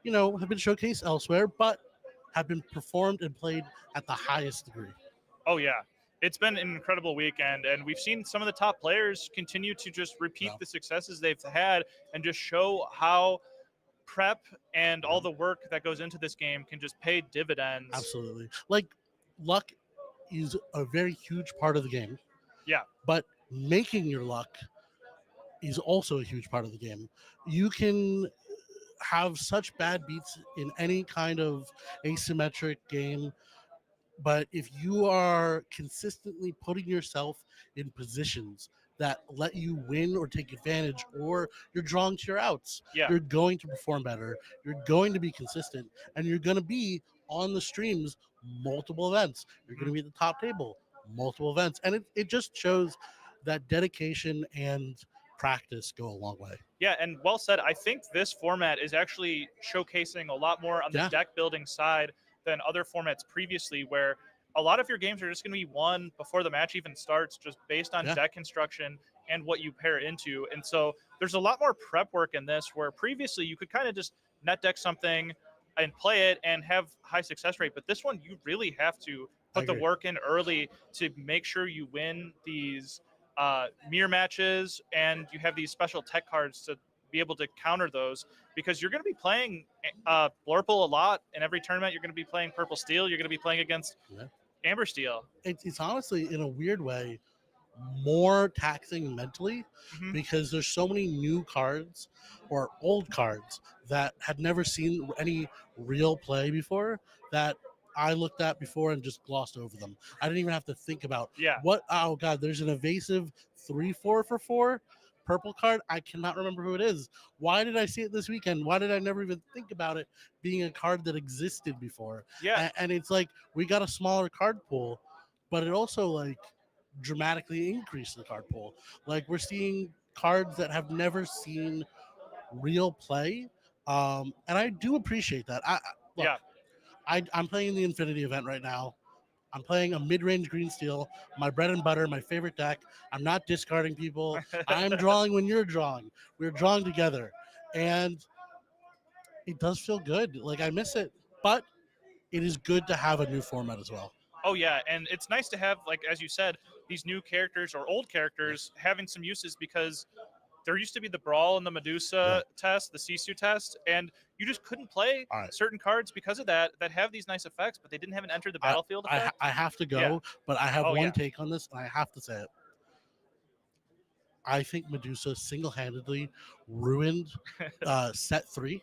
[SPEAKER 16] have been showcased elsewhere, but have been performed and played at the highest degree.
[SPEAKER 1] Oh, yeah. It's been an incredible weekend, and we've seen some of the top players continue to just repeat the successes they've had and just show how prep and all the work that goes into this game can just pay dividends.
[SPEAKER 16] Absolutely. Like, luck is a very huge part of the game.
[SPEAKER 1] Yeah.
[SPEAKER 16] But making your luck is also a huge part of the game. You can have such bad beats in any kind of asymmetric game, but if you are consistently putting yourself in positions that let you win or take advantage, or you're drawing to your outs, you're going to perform better, you're going to be consistent, and you're going to be on the streams multiple events. You're going to be at the top table multiple events. And it just shows that dedication and practice go a long way.
[SPEAKER 1] Yeah, and well said. I think this format is actually showcasing a lot more on the deck building side than other formats previously, where a lot of your games are just going to be won before the match even starts, just based on deck construction and what you pair into. And so there's a lot more prep work in this, where previously you could kind of just net deck something and play it and have high success rate. But this one, you really have to put the work in early to make sure you win these mirror matches, and you have these special tech cards to be able to counter those, because you're going to be playing Blurple a lot in every tournament. You're going to be playing Purple Steel. You're going to be playing against Amber Steel.
[SPEAKER 16] It's honestly, in a weird way, more taxing mentally, because there's so many new cards or old cards that had never seen any real play before that I looked at before and just glossed over them. I didn't even have to think about oh god, there's an evasive 3/4 for 4 purple card. I cannot remember who it is. Why did I see it this weekend? Why did I never even think about it being a card that existed before? And it's like, we got a smaller card pool, but it also like dramatically increased the card pool. Like, we're seeing cards that have never seen real play, and I do appreciate that. I'm playing the Infinity event right now. I'm playing a mid-range green steel, my bread and butter, my favorite deck. I'm not discarding people. I'm drawing when you're drawing. We're drawing together. And it does feel good. Like, I miss it. But it is good to have a new format as well.
[SPEAKER 1] Oh, yeah. And it's nice to have, like, as you said, these new characters or old characters having some uses, because there used to be the Brawl and the Medusa test, the Sisu test, and you just couldn't play certain cards because of that have these nice effects, but they didn't have an enter the battlefield effect.
[SPEAKER 16] I have to go, but I have one take on this, and I have to say it. I think Medusa single-handedly ruined set 3.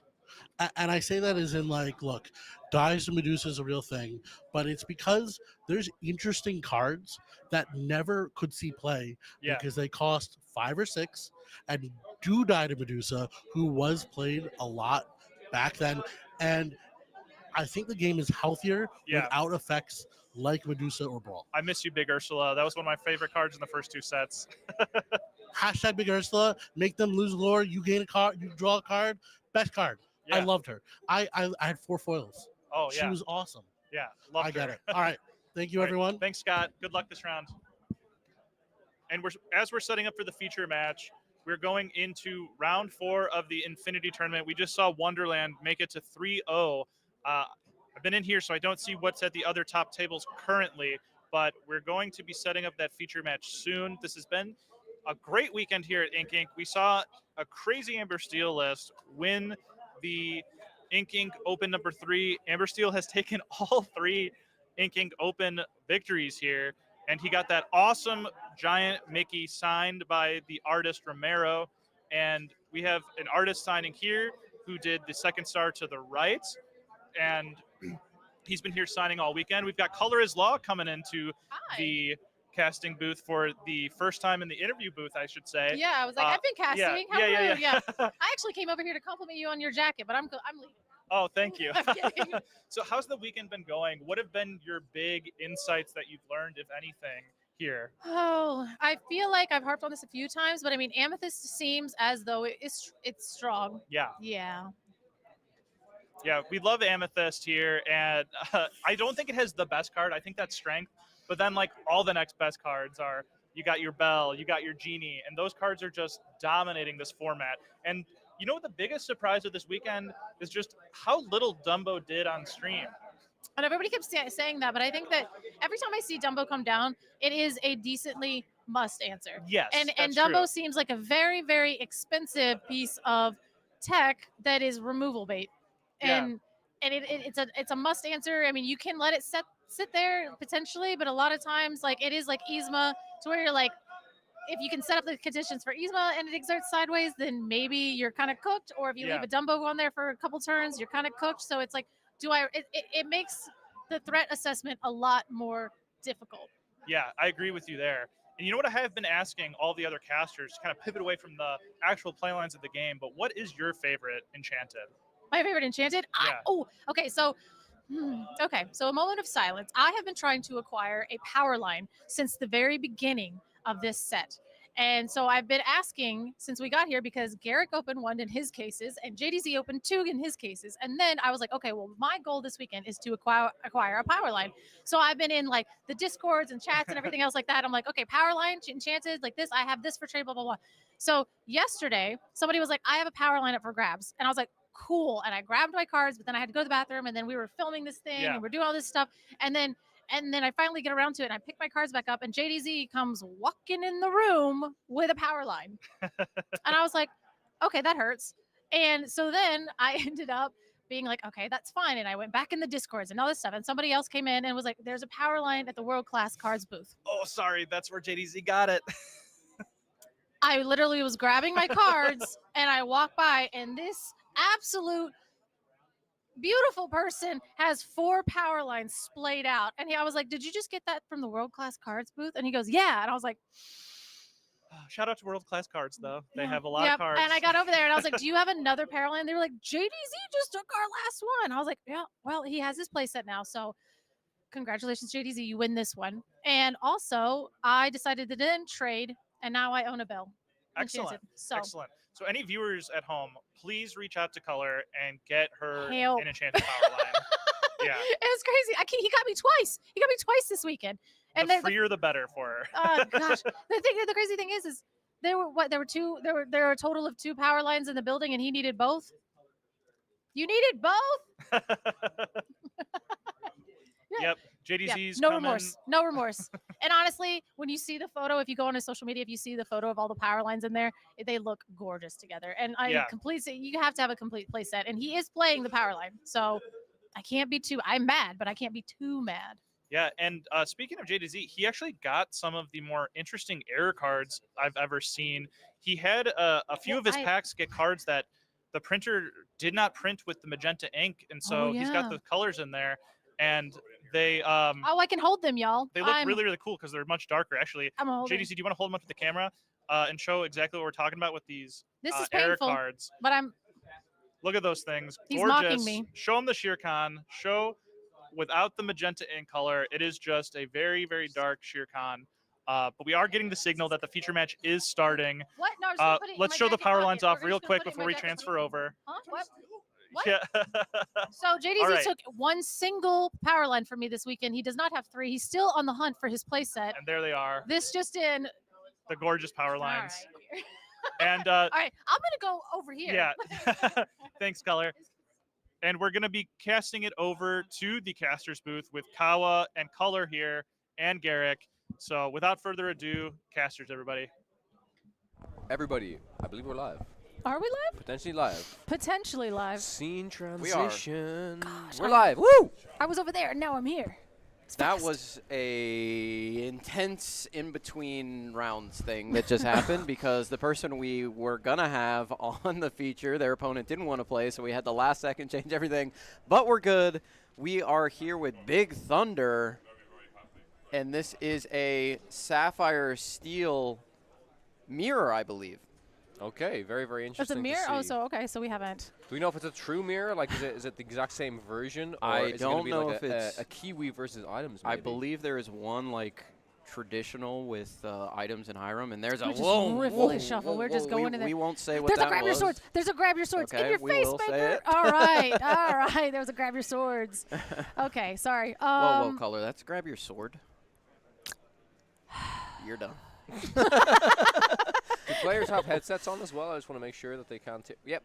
[SPEAKER 16] And I say that as in, like, look, Dies to Medusa is a real thing, but it's because there's interesting cards that never could see play because they cost 5 or 6, and do die to Medusa, who was played a lot back then. And I think the game is healthier without effects like Medusa or Brawl.
[SPEAKER 1] I miss you, Big Ursula. That was one of my favorite cards in the first 2 sets.
[SPEAKER 16] Hashtag Big Ursula. Make them lose lore. You gain a card. You draw a card. Best card.
[SPEAKER 1] Yeah.
[SPEAKER 16] I loved her. I had 4 foils.
[SPEAKER 1] Oh,
[SPEAKER 16] She
[SPEAKER 1] yeah.
[SPEAKER 16] was awesome.
[SPEAKER 1] Yeah, loved
[SPEAKER 16] I got
[SPEAKER 1] her.
[SPEAKER 16] it. All right. Thank you,
[SPEAKER 1] All right.
[SPEAKER 16] everyone.
[SPEAKER 1] Thanks, Scott. Good luck this round. And as we're setting up for the feature match, we're going into round 4 of the Infinity Tournament. We just saw Wonderland make it to 3-0. I've been in here, so I don't see what's at the other top tables currently, but we're going to be setting up that feature match soon. This has been a great weekend here at Ink Inc. We saw a crazy Amber Steel list win the Ink Inc. Open number 3. Amber Steel has taken all 3 Ink Inc. Open victories here, and he got that awesome giant Mickey signed by the artist Romero. And we have an artist signing here who did the second star to the right, and he's been here signing all weekend. We've got Color is Law coming into the casting booth for the first time in the interview booth, I should say.
[SPEAKER 8] Yeah, I was like, I've been casting. How
[SPEAKER 1] Yeah.
[SPEAKER 8] rude. Yeah. I actually came over here to compliment you on your jacket, but I'm leaving.
[SPEAKER 1] Oh, thank you.
[SPEAKER 8] I'm kidding.
[SPEAKER 1] So how's the weekend been going? What have been your big insights that you've learned, if anything, here?
[SPEAKER 8] Oh, I feel like I've harped on this a few times, but I mean, Amethyst seems as though it's strong.
[SPEAKER 1] Yeah.
[SPEAKER 8] Yeah.
[SPEAKER 1] Yeah, we love Amethyst here, and I don't think it has the best card. I think that's strength, but then like all the next best cards are, you got your Belle, you got your Genie, and those cards are just dominating this format. And you know what the biggest surprise of this weekend is just how little Dumbo did on stream.
[SPEAKER 8] And everybody keeps saying that, but I think that every time I see Dumbo come down, it is a decently must answer.
[SPEAKER 1] Yes,
[SPEAKER 8] and
[SPEAKER 1] that's
[SPEAKER 8] Dumbo
[SPEAKER 1] true.
[SPEAKER 8] seems like a very, very expensive piece of tech that is removal bait. And it's a must answer. I mean, you can let it sit there potentially, but a lot of times like it is like Yzma, to where you're like, if you can set up the conditions for Yzma and it exerts sideways, then maybe you're kind of cooked. Or if you leave a Dumbo on there for a couple turns, you're kind of cooked. So it's like, it makes the threat assessment a lot more difficult.
[SPEAKER 1] Yeah, I agree with you there. And you know what I have been asking all the other casters to kind of pivot away from the actual play lines of the game, but what is your favorite Enchanted?
[SPEAKER 8] My favorite Enchanted? Okay. So a moment of silence. I have been trying to acquire a power line since the very beginning of this set. And so I've been asking since we got here, because Garrick opened 1 in his cases and JDZ opened 2 in his cases. And then I was like, okay, well, my goal this weekend is to acquire a power line. So I've been in like the Discords and chats and everything else like that. I'm like, okay, power line, Enchanted, like this. I have this for trade, blah, blah, blah. So yesterday, somebody was like, I have a power line up for grabs. And I was like, cool. And I grabbed my cards, but then I had to go to the bathroom, and then we were filming this thing and we're doing all this stuff. And then I finally get around to it, and I pick my cards back up, and JDZ comes walking in the room with a power line. And I was like, okay, that hurts. And so then I ended up being like, okay, that's fine. And I went back in the Discords and all this stuff. And somebody else came in and was like, there's a power line at the World Class Cards booth.
[SPEAKER 1] Oh, sorry. That's where JDZ got it.
[SPEAKER 8] I literally was grabbing my cards and I walked by, and this absolute beautiful person has 4 power lines splayed out. And I was like, did you just get that from the World Class Cards booth? And he goes, yeah. And I was like,
[SPEAKER 1] shout out to World Class Cards, though. They have a lot of cards.
[SPEAKER 8] And I got over there and I was like, do you have another power line? They were like, JDZ just took our last one. I was like, yeah, well, he has his playset now. So congratulations, JDZ. You win this one. And also, I decided to then trade, and now I own a Belle.
[SPEAKER 1] Excellent.
[SPEAKER 8] So.
[SPEAKER 1] Excellent. So any viewers at home, please reach out to Color and get her
[SPEAKER 8] Help.
[SPEAKER 1] an Enchanted power line. Yeah.
[SPEAKER 8] It was crazy. He got me twice. He got me twice this weekend. And
[SPEAKER 1] The freer, the better for her.
[SPEAKER 8] Oh gosh. The crazy thing is there were a total of 2 power lines in the building, and he needed both. You needed both?
[SPEAKER 1] Yep. JDZ's
[SPEAKER 8] no
[SPEAKER 1] coming.
[SPEAKER 8] remorse. No remorse. And honestly, when you see the photo, if you go on his social media, if you see the photo of all the power lines in there, they look gorgeous together. And you have to have a complete play set. And he is playing the power line. So I'm mad, but I can't be too mad.
[SPEAKER 1] Yeah, and speaking of JDZ, he actually got some of the more interesting error cards I've ever seen. He had a few of his packs get cards that the printer did not print with the magenta ink, and so he's got the colors in there, and they
[SPEAKER 8] I can hold them, y'all.
[SPEAKER 1] They look really, really cool because they're much darker. Actually,
[SPEAKER 8] I'm holding.
[SPEAKER 1] JDZ, do you want to hold them up to the camera and show exactly what we're talking about with these
[SPEAKER 8] This is
[SPEAKER 1] error
[SPEAKER 8] painful,
[SPEAKER 1] cards?
[SPEAKER 8] but I'm.
[SPEAKER 1] Look at those things.
[SPEAKER 8] He's
[SPEAKER 1] Gorgeous.
[SPEAKER 8] mocking me.
[SPEAKER 1] Show him the Shere Khan. Show without the magenta in color, it is just a very, very dark Shere Khan. But we are getting the signal that the feature match is starting.
[SPEAKER 8] What? No, I was gonna put it in
[SPEAKER 1] Let's
[SPEAKER 8] my
[SPEAKER 1] show the
[SPEAKER 8] jacket
[SPEAKER 1] power
[SPEAKER 8] pocket.
[SPEAKER 1] lines
[SPEAKER 8] We're
[SPEAKER 1] off
[SPEAKER 8] just
[SPEAKER 1] real
[SPEAKER 8] gonna
[SPEAKER 1] quick
[SPEAKER 8] put it in
[SPEAKER 1] before
[SPEAKER 8] my
[SPEAKER 1] we
[SPEAKER 8] jacket
[SPEAKER 1] transfer over.
[SPEAKER 8] Huh? What?
[SPEAKER 1] Yeah.
[SPEAKER 8] So JDZ
[SPEAKER 1] All right.
[SPEAKER 8] took one single power line from me this weekend. He does not have 3. He's still on the hunt for his play set.
[SPEAKER 1] And there they are.
[SPEAKER 8] This just in.
[SPEAKER 1] The gorgeous power lines.
[SPEAKER 8] Right.
[SPEAKER 1] And
[SPEAKER 8] all right, I'm gonna go over here.
[SPEAKER 1] yeah. Thanks, Color. And we're going to be casting it over to the caster's booth with Kawa and Color here and Garrick. So without further ado, casters, everybody.
[SPEAKER 3] Everybody, I believe we're live.
[SPEAKER 8] Are we live?
[SPEAKER 3] Potentially live.
[SPEAKER 8] Potentially live.
[SPEAKER 3] Scene
[SPEAKER 5] We are.
[SPEAKER 3] transition.
[SPEAKER 8] Gosh,
[SPEAKER 3] We're live. Woo!
[SPEAKER 8] I was over there, and now I'm here.
[SPEAKER 5] That was a intense in-between rounds thing that just happened because the person we were going to have on the feature, their opponent didn't want to play, so we had the last second change everything. But we're good. We are here with Big Thunder, and this is a Sapphire Steel mirror, I believe.
[SPEAKER 3] Okay, very, very
[SPEAKER 8] It's
[SPEAKER 3] interesting.
[SPEAKER 8] a mirror?
[SPEAKER 3] To
[SPEAKER 8] Oh,
[SPEAKER 3] see.
[SPEAKER 8] so okay, so we haven't.
[SPEAKER 3] Do we know if it's a true mirror? Like, is it the exact same version? Or
[SPEAKER 5] I
[SPEAKER 3] is it gonna
[SPEAKER 5] don't
[SPEAKER 3] be
[SPEAKER 5] know
[SPEAKER 3] like
[SPEAKER 5] if it's
[SPEAKER 3] a Kiwi versus items.
[SPEAKER 5] I
[SPEAKER 3] Maybe?
[SPEAKER 5] believe there is one like traditional with items in Hiram, and there's a
[SPEAKER 8] We're just
[SPEAKER 5] whoa,
[SPEAKER 8] riffle and
[SPEAKER 5] whoa,
[SPEAKER 8] shuffle.
[SPEAKER 5] whoa,
[SPEAKER 8] We're just
[SPEAKER 5] whoa,
[SPEAKER 8] going in there.
[SPEAKER 5] We won't say what
[SPEAKER 8] There's
[SPEAKER 5] that
[SPEAKER 8] a grab
[SPEAKER 5] was.
[SPEAKER 8] your swords. There's a grab your swords
[SPEAKER 5] Okay,
[SPEAKER 8] in your
[SPEAKER 5] we
[SPEAKER 8] face,
[SPEAKER 5] will say
[SPEAKER 8] Baker.
[SPEAKER 5] it.
[SPEAKER 8] All right, all right. There was a grab your swords. Okay, sorry.
[SPEAKER 5] Whoa, Color. That's grab your sword. You're done.
[SPEAKER 3] Do players have headsets on as well? I just want to make sure that they can't. Yep.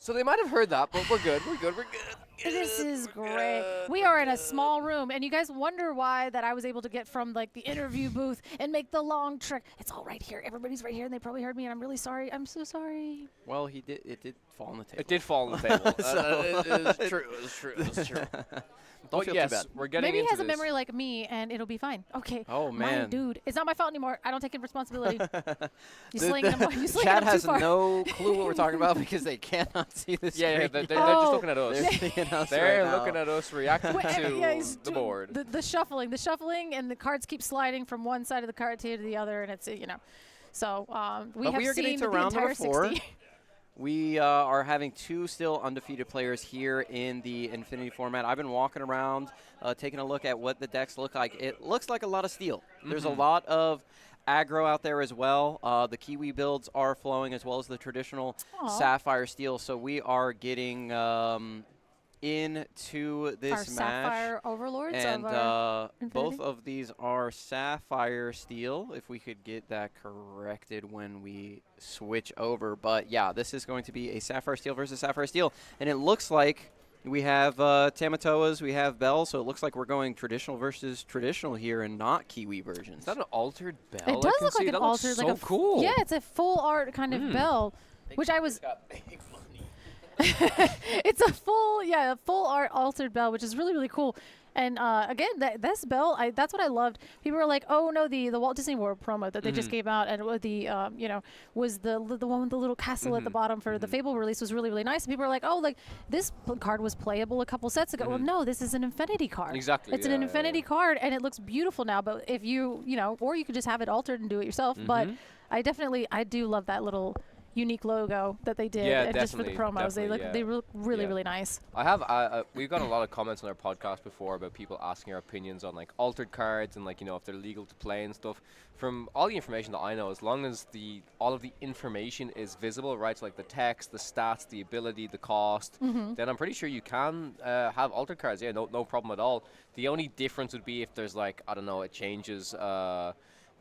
[SPEAKER 3] So they might have heard that, but we're good. We're good. We're good.
[SPEAKER 8] This is great. We are in a small room, and you guys wonder why that I was able to get from like the interview booth and make the long trek. It's all right here. Everybody's right here, and they probably heard me, and I'm really sorry. I'm so sorry.
[SPEAKER 5] Well, it did fall on the table.
[SPEAKER 3] It did fall on the table.
[SPEAKER 5] It's
[SPEAKER 3] true. It's true. It's true.
[SPEAKER 5] Don't
[SPEAKER 3] But
[SPEAKER 5] feel
[SPEAKER 3] yes,
[SPEAKER 5] too bad.
[SPEAKER 3] we're getting
[SPEAKER 8] Maybe he
[SPEAKER 3] into
[SPEAKER 8] has a
[SPEAKER 3] this.
[SPEAKER 8] memory like me, and it'll be fine. Okay.
[SPEAKER 5] Oh,
[SPEAKER 8] My
[SPEAKER 5] man.
[SPEAKER 8] dude, it's not my fault anymore. I don't take responsibility. You slinging
[SPEAKER 5] The
[SPEAKER 8] them. You slinging
[SPEAKER 5] Chat
[SPEAKER 8] them too
[SPEAKER 5] has
[SPEAKER 8] far.
[SPEAKER 5] no clue what we're talking about because they cannot see this.
[SPEAKER 3] Yeah, they're just looking at us.
[SPEAKER 5] They're seeing us
[SPEAKER 3] They're
[SPEAKER 5] right
[SPEAKER 3] looking
[SPEAKER 5] now.
[SPEAKER 3] at us reacting
[SPEAKER 8] Yeah, he's
[SPEAKER 3] to the
[SPEAKER 8] doing
[SPEAKER 3] board.
[SPEAKER 8] The shuffling, and the cards keep sliding from one side of the card to the other, and it's So we
[SPEAKER 5] But
[SPEAKER 8] have
[SPEAKER 5] we are getting
[SPEAKER 8] seen
[SPEAKER 5] to
[SPEAKER 8] the
[SPEAKER 5] round
[SPEAKER 8] entire
[SPEAKER 5] number 4.
[SPEAKER 8] 60.
[SPEAKER 5] We are having 2 still undefeated players here in the Infinity format. I've been walking around, taking a look at what the decks look like. It looks like a lot of steel. There's a lot of aggro out there as well. The Kiwi builds are flowing as well as the traditional Sapphire Steel. So we are getting into this
[SPEAKER 8] Our
[SPEAKER 5] match.
[SPEAKER 8] Sapphire Overlords
[SPEAKER 5] and
[SPEAKER 8] of our
[SPEAKER 5] both
[SPEAKER 8] Infinity?
[SPEAKER 5] of these are Sapphire Steel, if we could get that corrected when we switch over. But yeah, this is going to be a Sapphire Steel versus Sapphire Steel. And it looks like we have Tamatoas, we have Bell, so it looks like we're going traditional versus traditional here and not Kiwi versions.
[SPEAKER 3] Is that an altered bell?
[SPEAKER 8] It does look like an altered, like a
[SPEAKER 3] cool.
[SPEAKER 8] Yeah, it's a full art kind of bell, which I was. It's a full art altered bell, which is really, really cool. And again, this bell, that's what I loved. People were like, "Oh no, the Walt Disney World promo that they just gave out, and the was the one with the little castle at the bottom for the Fable release was really, really nice." And people were like, "Oh, like this card was playable a couple sets ago." Well, no, this is an Infinity card.
[SPEAKER 3] Exactly.
[SPEAKER 8] It's an Infinity card, and it looks beautiful now. But if or you could just have it altered and do it yourself. But I do love that little unique logo that they did,
[SPEAKER 3] Yeah,
[SPEAKER 8] and just for the
[SPEAKER 3] definitely,
[SPEAKER 8] promos, they look really,
[SPEAKER 3] Yeah.
[SPEAKER 8] really nice.
[SPEAKER 3] I have we've got a lot of comments on our podcast before about people asking our opinions on like altered cards and like if they're legal to play and stuff. From all the information that I know, as long as all of the information is visible, right? So like the text, the stats, the ability, the cost, then I'm pretty sure you can have altered cards. Yeah, no problem at all. The only difference would be if there's like it changes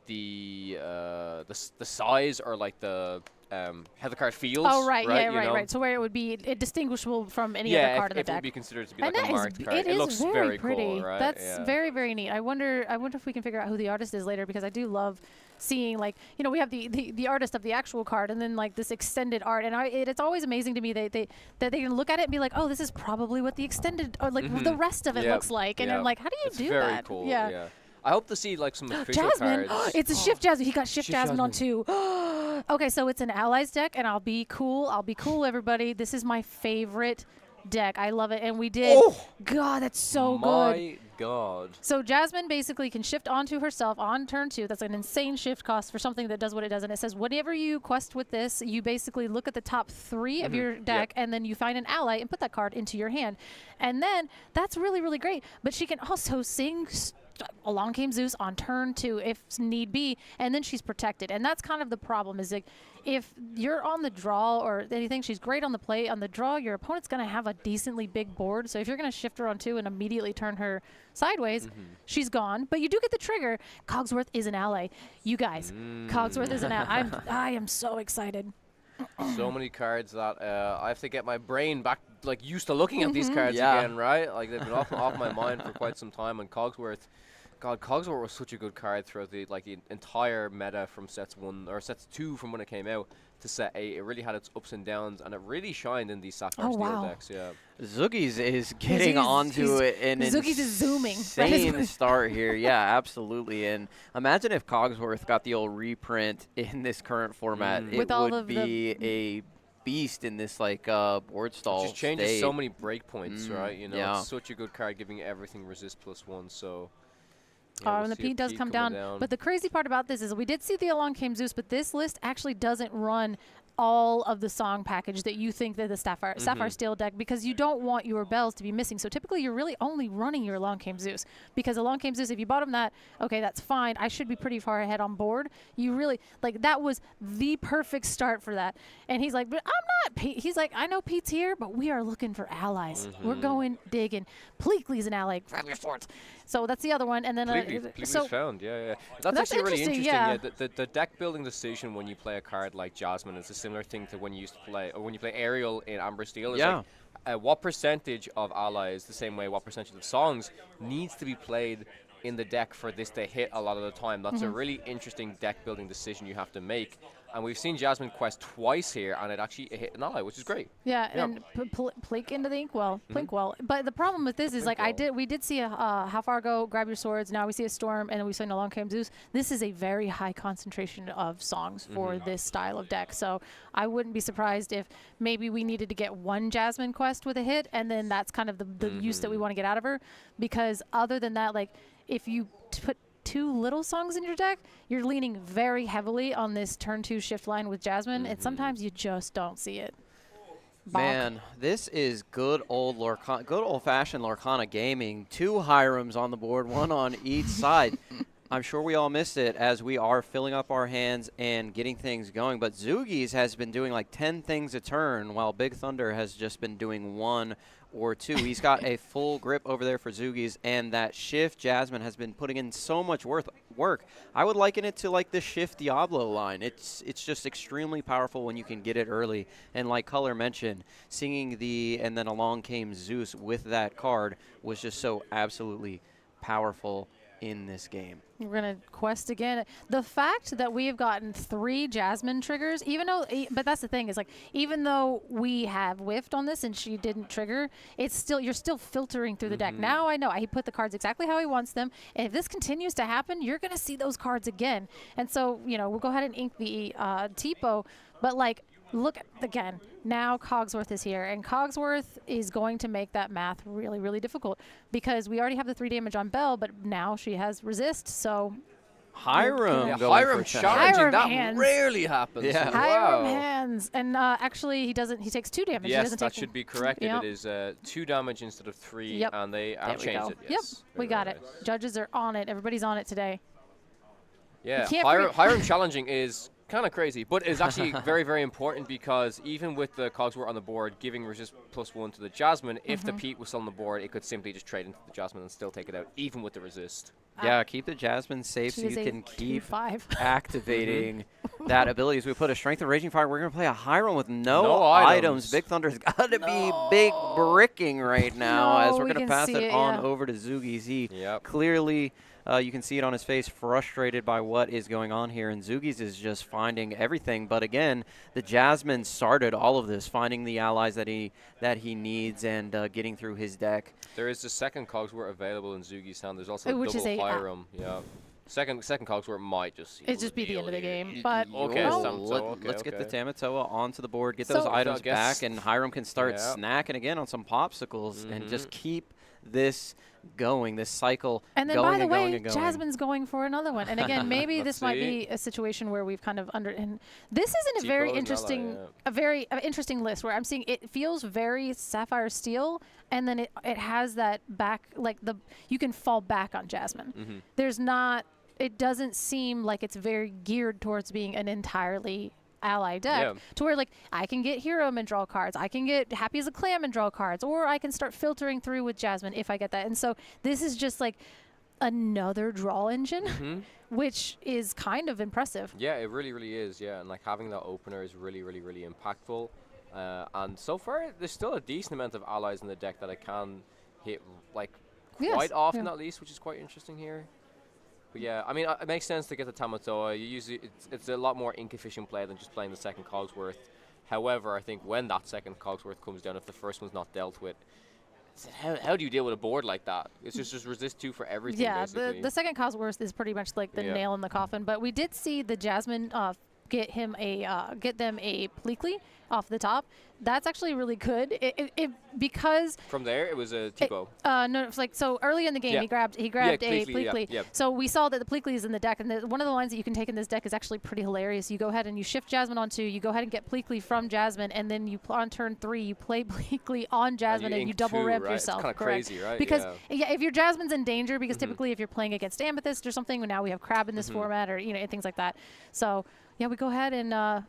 [SPEAKER 3] the size or like the how the card feels.
[SPEAKER 8] Oh, right.
[SPEAKER 3] Right.
[SPEAKER 8] Right. So where it would be indistinguishable from any
[SPEAKER 3] yeah,
[SPEAKER 8] other card in the
[SPEAKER 3] if it
[SPEAKER 8] deck.
[SPEAKER 3] would be considered to be
[SPEAKER 8] And
[SPEAKER 3] like a
[SPEAKER 8] that is-
[SPEAKER 3] marked card.
[SPEAKER 8] it
[SPEAKER 3] It
[SPEAKER 8] is
[SPEAKER 3] looks
[SPEAKER 8] very
[SPEAKER 3] pretty.
[SPEAKER 8] pretty.
[SPEAKER 3] Cool, right?
[SPEAKER 8] That's
[SPEAKER 3] Yeah.
[SPEAKER 8] very, very neat. I wonder if we can figure out who the artist is later, because I do love seeing we have the artist of the actual card and then like this extended art, and it's always amazing to me that they can look at it and be like, oh, this is probably what the extended or like the rest of it looks like, and I'm like, how do you do
[SPEAKER 3] very
[SPEAKER 8] that?
[SPEAKER 3] Cool.
[SPEAKER 8] Yeah.
[SPEAKER 3] I hope to see like some official
[SPEAKER 8] Jasmine,
[SPEAKER 3] cards.
[SPEAKER 8] it's a Shift Jasmine. He got Shift Jasmine on 2. Okay, so it's an Allies deck, and I'll be cool. Everybody. This is my favorite deck. I love it. And we did. God, that's so good.
[SPEAKER 3] My God.
[SPEAKER 8] So Jasmine basically can shift onto herself on turn 2. That's an insane shift cost for something that does what it does. And it says whenever you quest with this, you basically look at the top 3 of your deck, and then you find an ally and put that card into your hand. And then that's really, really great. But she can also sing Along Came Zeus on turn 2 if need be, and then she's protected. And that's kind of the problem, is like if you're on the draw or anything, she's great on the play. On the draw, your opponent's going to have a decently big board. So if you're going to shift her on 2 and immediately turn her sideways, she's gone. But you do get the trigger. Cogsworth is an ally. You guys, Cogsworth is an ally. I am so excited.
[SPEAKER 3] So many cards that I have to get my brain back, like, used to looking at these cards again, right? Like, they've been off my mind for quite some time. And Cogsworth, God, Cogsworth was such a good card throughout the entire meta from sets 2 from when it came out to set 8. It really had its ups and downs, and it really shined in these Sapphire Steel decks. Yeah,
[SPEAKER 11] Zoogies is getting onto it in an
[SPEAKER 8] Zoogies is zooming.
[SPEAKER 11] insane start here. Yeah, absolutely. And imagine if Cogsworth got the old reprint in this current format. It
[SPEAKER 8] With all
[SPEAKER 11] would
[SPEAKER 8] of
[SPEAKER 11] be a beast in this board stall.
[SPEAKER 3] It just changes
[SPEAKER 11] state.
[SPEAKER 3] so many breakpoints, right? You know,
[SPEAKER 11] yeah.
[SPEAKER 3] it's such a good card, giving everything resist +1. So.
[SPEAKER 8] Yeah, and the P does come down. But the crazy part about this is we did see the Along Came Zeus, but this list actually doesn't run all of the song package that you think that the Sapphire Steel deck, because you don't want your bells to be missing. So typically you're really only running your Along Came Zeus, because Along Came Zeus, if you bottom that, okay, that's fine. I should be pretty far ahead on board. You really, like, that was the perfect start for that. And he's like, but I'm not Pete. He's like, I know Pete's here, but we are looking for allies. We're going digging. Pleakley's an ally. Grab your swords. So that's the other one. And then
[SPEAKER 3] Pleakley's found, yeah. That's actually really interesting. The deck building decision when you play a card like Jasmine is a similar thing to when you used to play, or when you play Ariel in Amber Steel. It's like, what percentage of allies, the same way what percentage of songs, needs to be played in the deck for this to hit a lot of the time. That's a really interesting deck building decision you have to make. And we've seen Jasmine quest twice here, and it actually hit an ally, which is great.
[SPEAKER 8] Yeah, and plink into the inkwell, Plinkwell. But the problem with this is, like, we did see a how far go, grab your swords. Now we see a storm, and then we've seen Along Came Zeus. This is a very high concentration of songs for this style of deck. So I wouldn't be surprised if maybe we needed to get one Jasmine quest with a hit, and then that's kind of the use that we want to get out of her. Because other than that, like, if you put 2 little songs in your deck, you're leaning very heavily on this turn 2 shift line with Jasmine, and sometimes you just don't see it. Bonk.
[SPEAKER 11] Man, this is good old-fashioned Lorcana gaming. 2 Hirams on the board, 1 on each side. I'm sure we all missed it as we are filling up our hands and getting things going. But Zoogies has been doing like 10 things a turn, while Big Thunder has just been doing 1 or 2. He's got a full grip over there for Zoogies, and that shift Jasmine has been putting in so much work. I would liken it to like the shift Diablo line. It's just extremely powerful when you can get it early. And like Color mentioned, singing and then Along Came Zeus with that card was just so absolutely powerful in this game.
[SPEAKER 8] We're going to quest again. The fact that we have gotten 3 Jasmine triggers, but that's the thing, is like, even though we have whiffed on this and she didn't trigger, you're still filtering through the deck. Now I know he put the cards exactly how he wants them. And if this continues to happen, you're going to see those cards again. And so, we'll go ahead and ink the TPO, but like, look again. Now Cogsworth is here, and Cogsworth is going to make that math really, really difficult, because we already have the 3 damage on Bell, but now she has resist. So
[SPEAKER 11] Hiram,
[SPEAKER 3] Hiram charging. That
[SPEAKER 8] hands.
[SPEAKER 3] rarely happens.
[SPEAKER 11] Yeah.
[SPEAKER 8] Hiram hands, and actually he doesn't. He takes 2 damage.
[SPEAKER 3] Yes, that should be corrected.
[SPEAKER 8] Yep.
[SPEAKER 3] It is 2 damage instead of 3, and they have changed it. Yes.
[SPEAKER 8] Yep, we got it. Judges are on it. Everybody's on it today.
[SPEAKER 3] Yeah, Hiram challenging is kind of crazy, but it's actually very, very important, because even with the Cogsworth on the board, giving resist +1 to the Jasmine, if the Pete was on the board, it could simply just trade into the Jasmine and still take it out, even with the resist.
[SPEAKER 11] Yeah, keep the Jasmine safe so you can keep activating that ability. As we put a Strength of Raging Fire, we're going to play a Hiram with no items. Big Thunder's got to be big bricking right now, as we're going to pass it on over to Zoogies. He clearly... you can see it on his face, frustrated by what is going on here. And Zoogies is just finding everything. But again, the Jasmine started all of this, finding the allies that he needs and getting through his deck.
[SPEAKER 3] There is the second Cogsworth available in Zoogies' hand. There's also double Hiram. Second Cogsworth might just.
[SPEAKER 8] It'd just be the end of the game, but
[SPEAKER 5] Let's get the Tamatoa onto the board, get those items back, and Hiram can start snacking again on some popsicles and just keep this going, this cycle
[SPEAKER 8] and then
[SPEAKER 5] going
[SPEAKER 8] by the
[SPEAKER 5] and
[SPEAKER 8] way,
[SPEAKER 5] going and going.
[SPEAKER 8] Jasmine's going for another one. And again, maybe this might be a situation where we've kind of and this isn't a very interesting, interesting list where I'm seeing it feels very Sapphire Steel, and then it has that back, like you can fall back on Jasmine. There's not. It doesn't seem like it's very geared towards being an entirely ally deck to where like I can get Hero and draw cards, I can get Happy as a Clam and draw cards, or I can start filtering through with Jasmine if I get that. And so this is just like another draw engine, which is kind of impressive.
[SPEAKER 3] Yeah, it really, really is. Yeah, and like having that opener is really, really, really impactful. And so far, there's still a decent amount of allies in the deck that I can hit like quite often at least, which is quite interesting here. But yeah, I mean, it makes sense to get the Tamatoa. You usually it's a lot more ink-efficient play than just playing the second Cogsworth. However, I think when that second Cogsworth comes down, if the first one's not dealt with, how do you deal with a board like that? It's just resist 2 for everything.
[SPEAKER 8] Yeah,
[SPEAKER 3] basically.
[SPEAKER 8] the second Cogsworth is pretty much like the nail in the coffin. But we did see the Jasmine get them a Pleakley off the top. That's actually really good. Because
[SPEAKER 3] from there it was a Tipo.
[SPEAKER 8] No, it's like so early in the game he grabbed a Pleakley. So we saw that the Pleakley is in the deck, and one of the lines that you can take in this deck is actually pretty hilarious. You go ahead and you shift Jasmine on 2, you go ahead and get Pleakley from Jasmine, and then you on turn 3 you play Pleakley on Jasmine and you double ramp yourself.
[SPEAKER 3] It's kind of crazy, right?
[SPEAKER 8] Because if your Jasmine's in danger, because typically if you're playing against Amethyst or something, now we have Crab in this format or things like that. So yeah, we go ahead and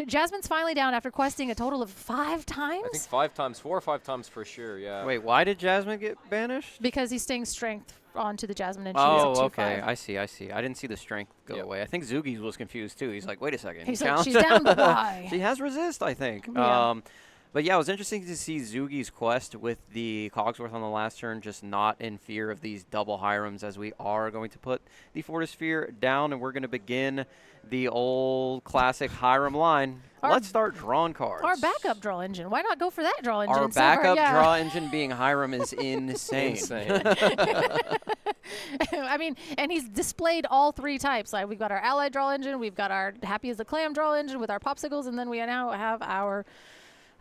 [SPEAKER 8] Jasmine's finally down after questing a total of 5 times.
[SPEAKER 3] I think 5 times, 4 or 5 times for sure. Yeah.
[SPEAKER 5] Wait, why did Jasmine get banished?
[SPEAKER 8] Because he's staying strength onto the Jasmine, and she's
[SPEAKER 5] okay. I see. I didn't see the strength go away. I think Zoogies was confused too. He's like, wait a second.
[SPEAKER 8] He's like, she's down, but why?
[SPEAKER 5] She has resist, I think.
[SPEAKER 8] Yeah.
[SPEAKER 5] But yeah, it was interesting to see Zoogies quest with the Cogsworth on the last turn, just not in fear of these double Hirams, as we are going to put the Fortisphere down, and we're going to begin the old classic Hiram line. Let's start drawing cards.
[SPEAKER 8] Our backup draw engine. Why not go for that draw engine?
[SPEAKER 5] Our backup draw engine being Hiram is insane.
[SPEAKER 8] I mean, and he's displayed all 3 types. Like we've got our ally draw engine, we've got our Happy as a Clam draw engine with our popsicles, and then we now have our.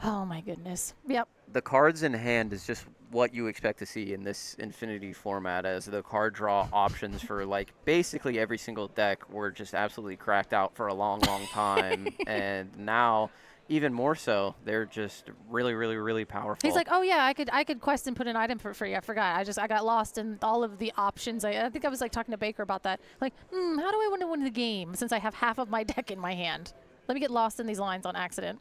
[SPEAKER 8] Oh my goodness. Yep.
[SPEAKER 5] The cards in hand is just what you expect to see in this Infinity format, as the card draw options for like basically every single deck were just absolutely cracked out for a long, long time. And now even more so, they're just really, really, really powerful.
[SPEAKER 8] He's like, oh yeah, I could quest and put an item for free. I forgot. I got lost in all of the options. I think I was like talking to Baker about that. Like, how do I want to win the game since I have half of my deck in my hand? Let me get lost in these lines on accident.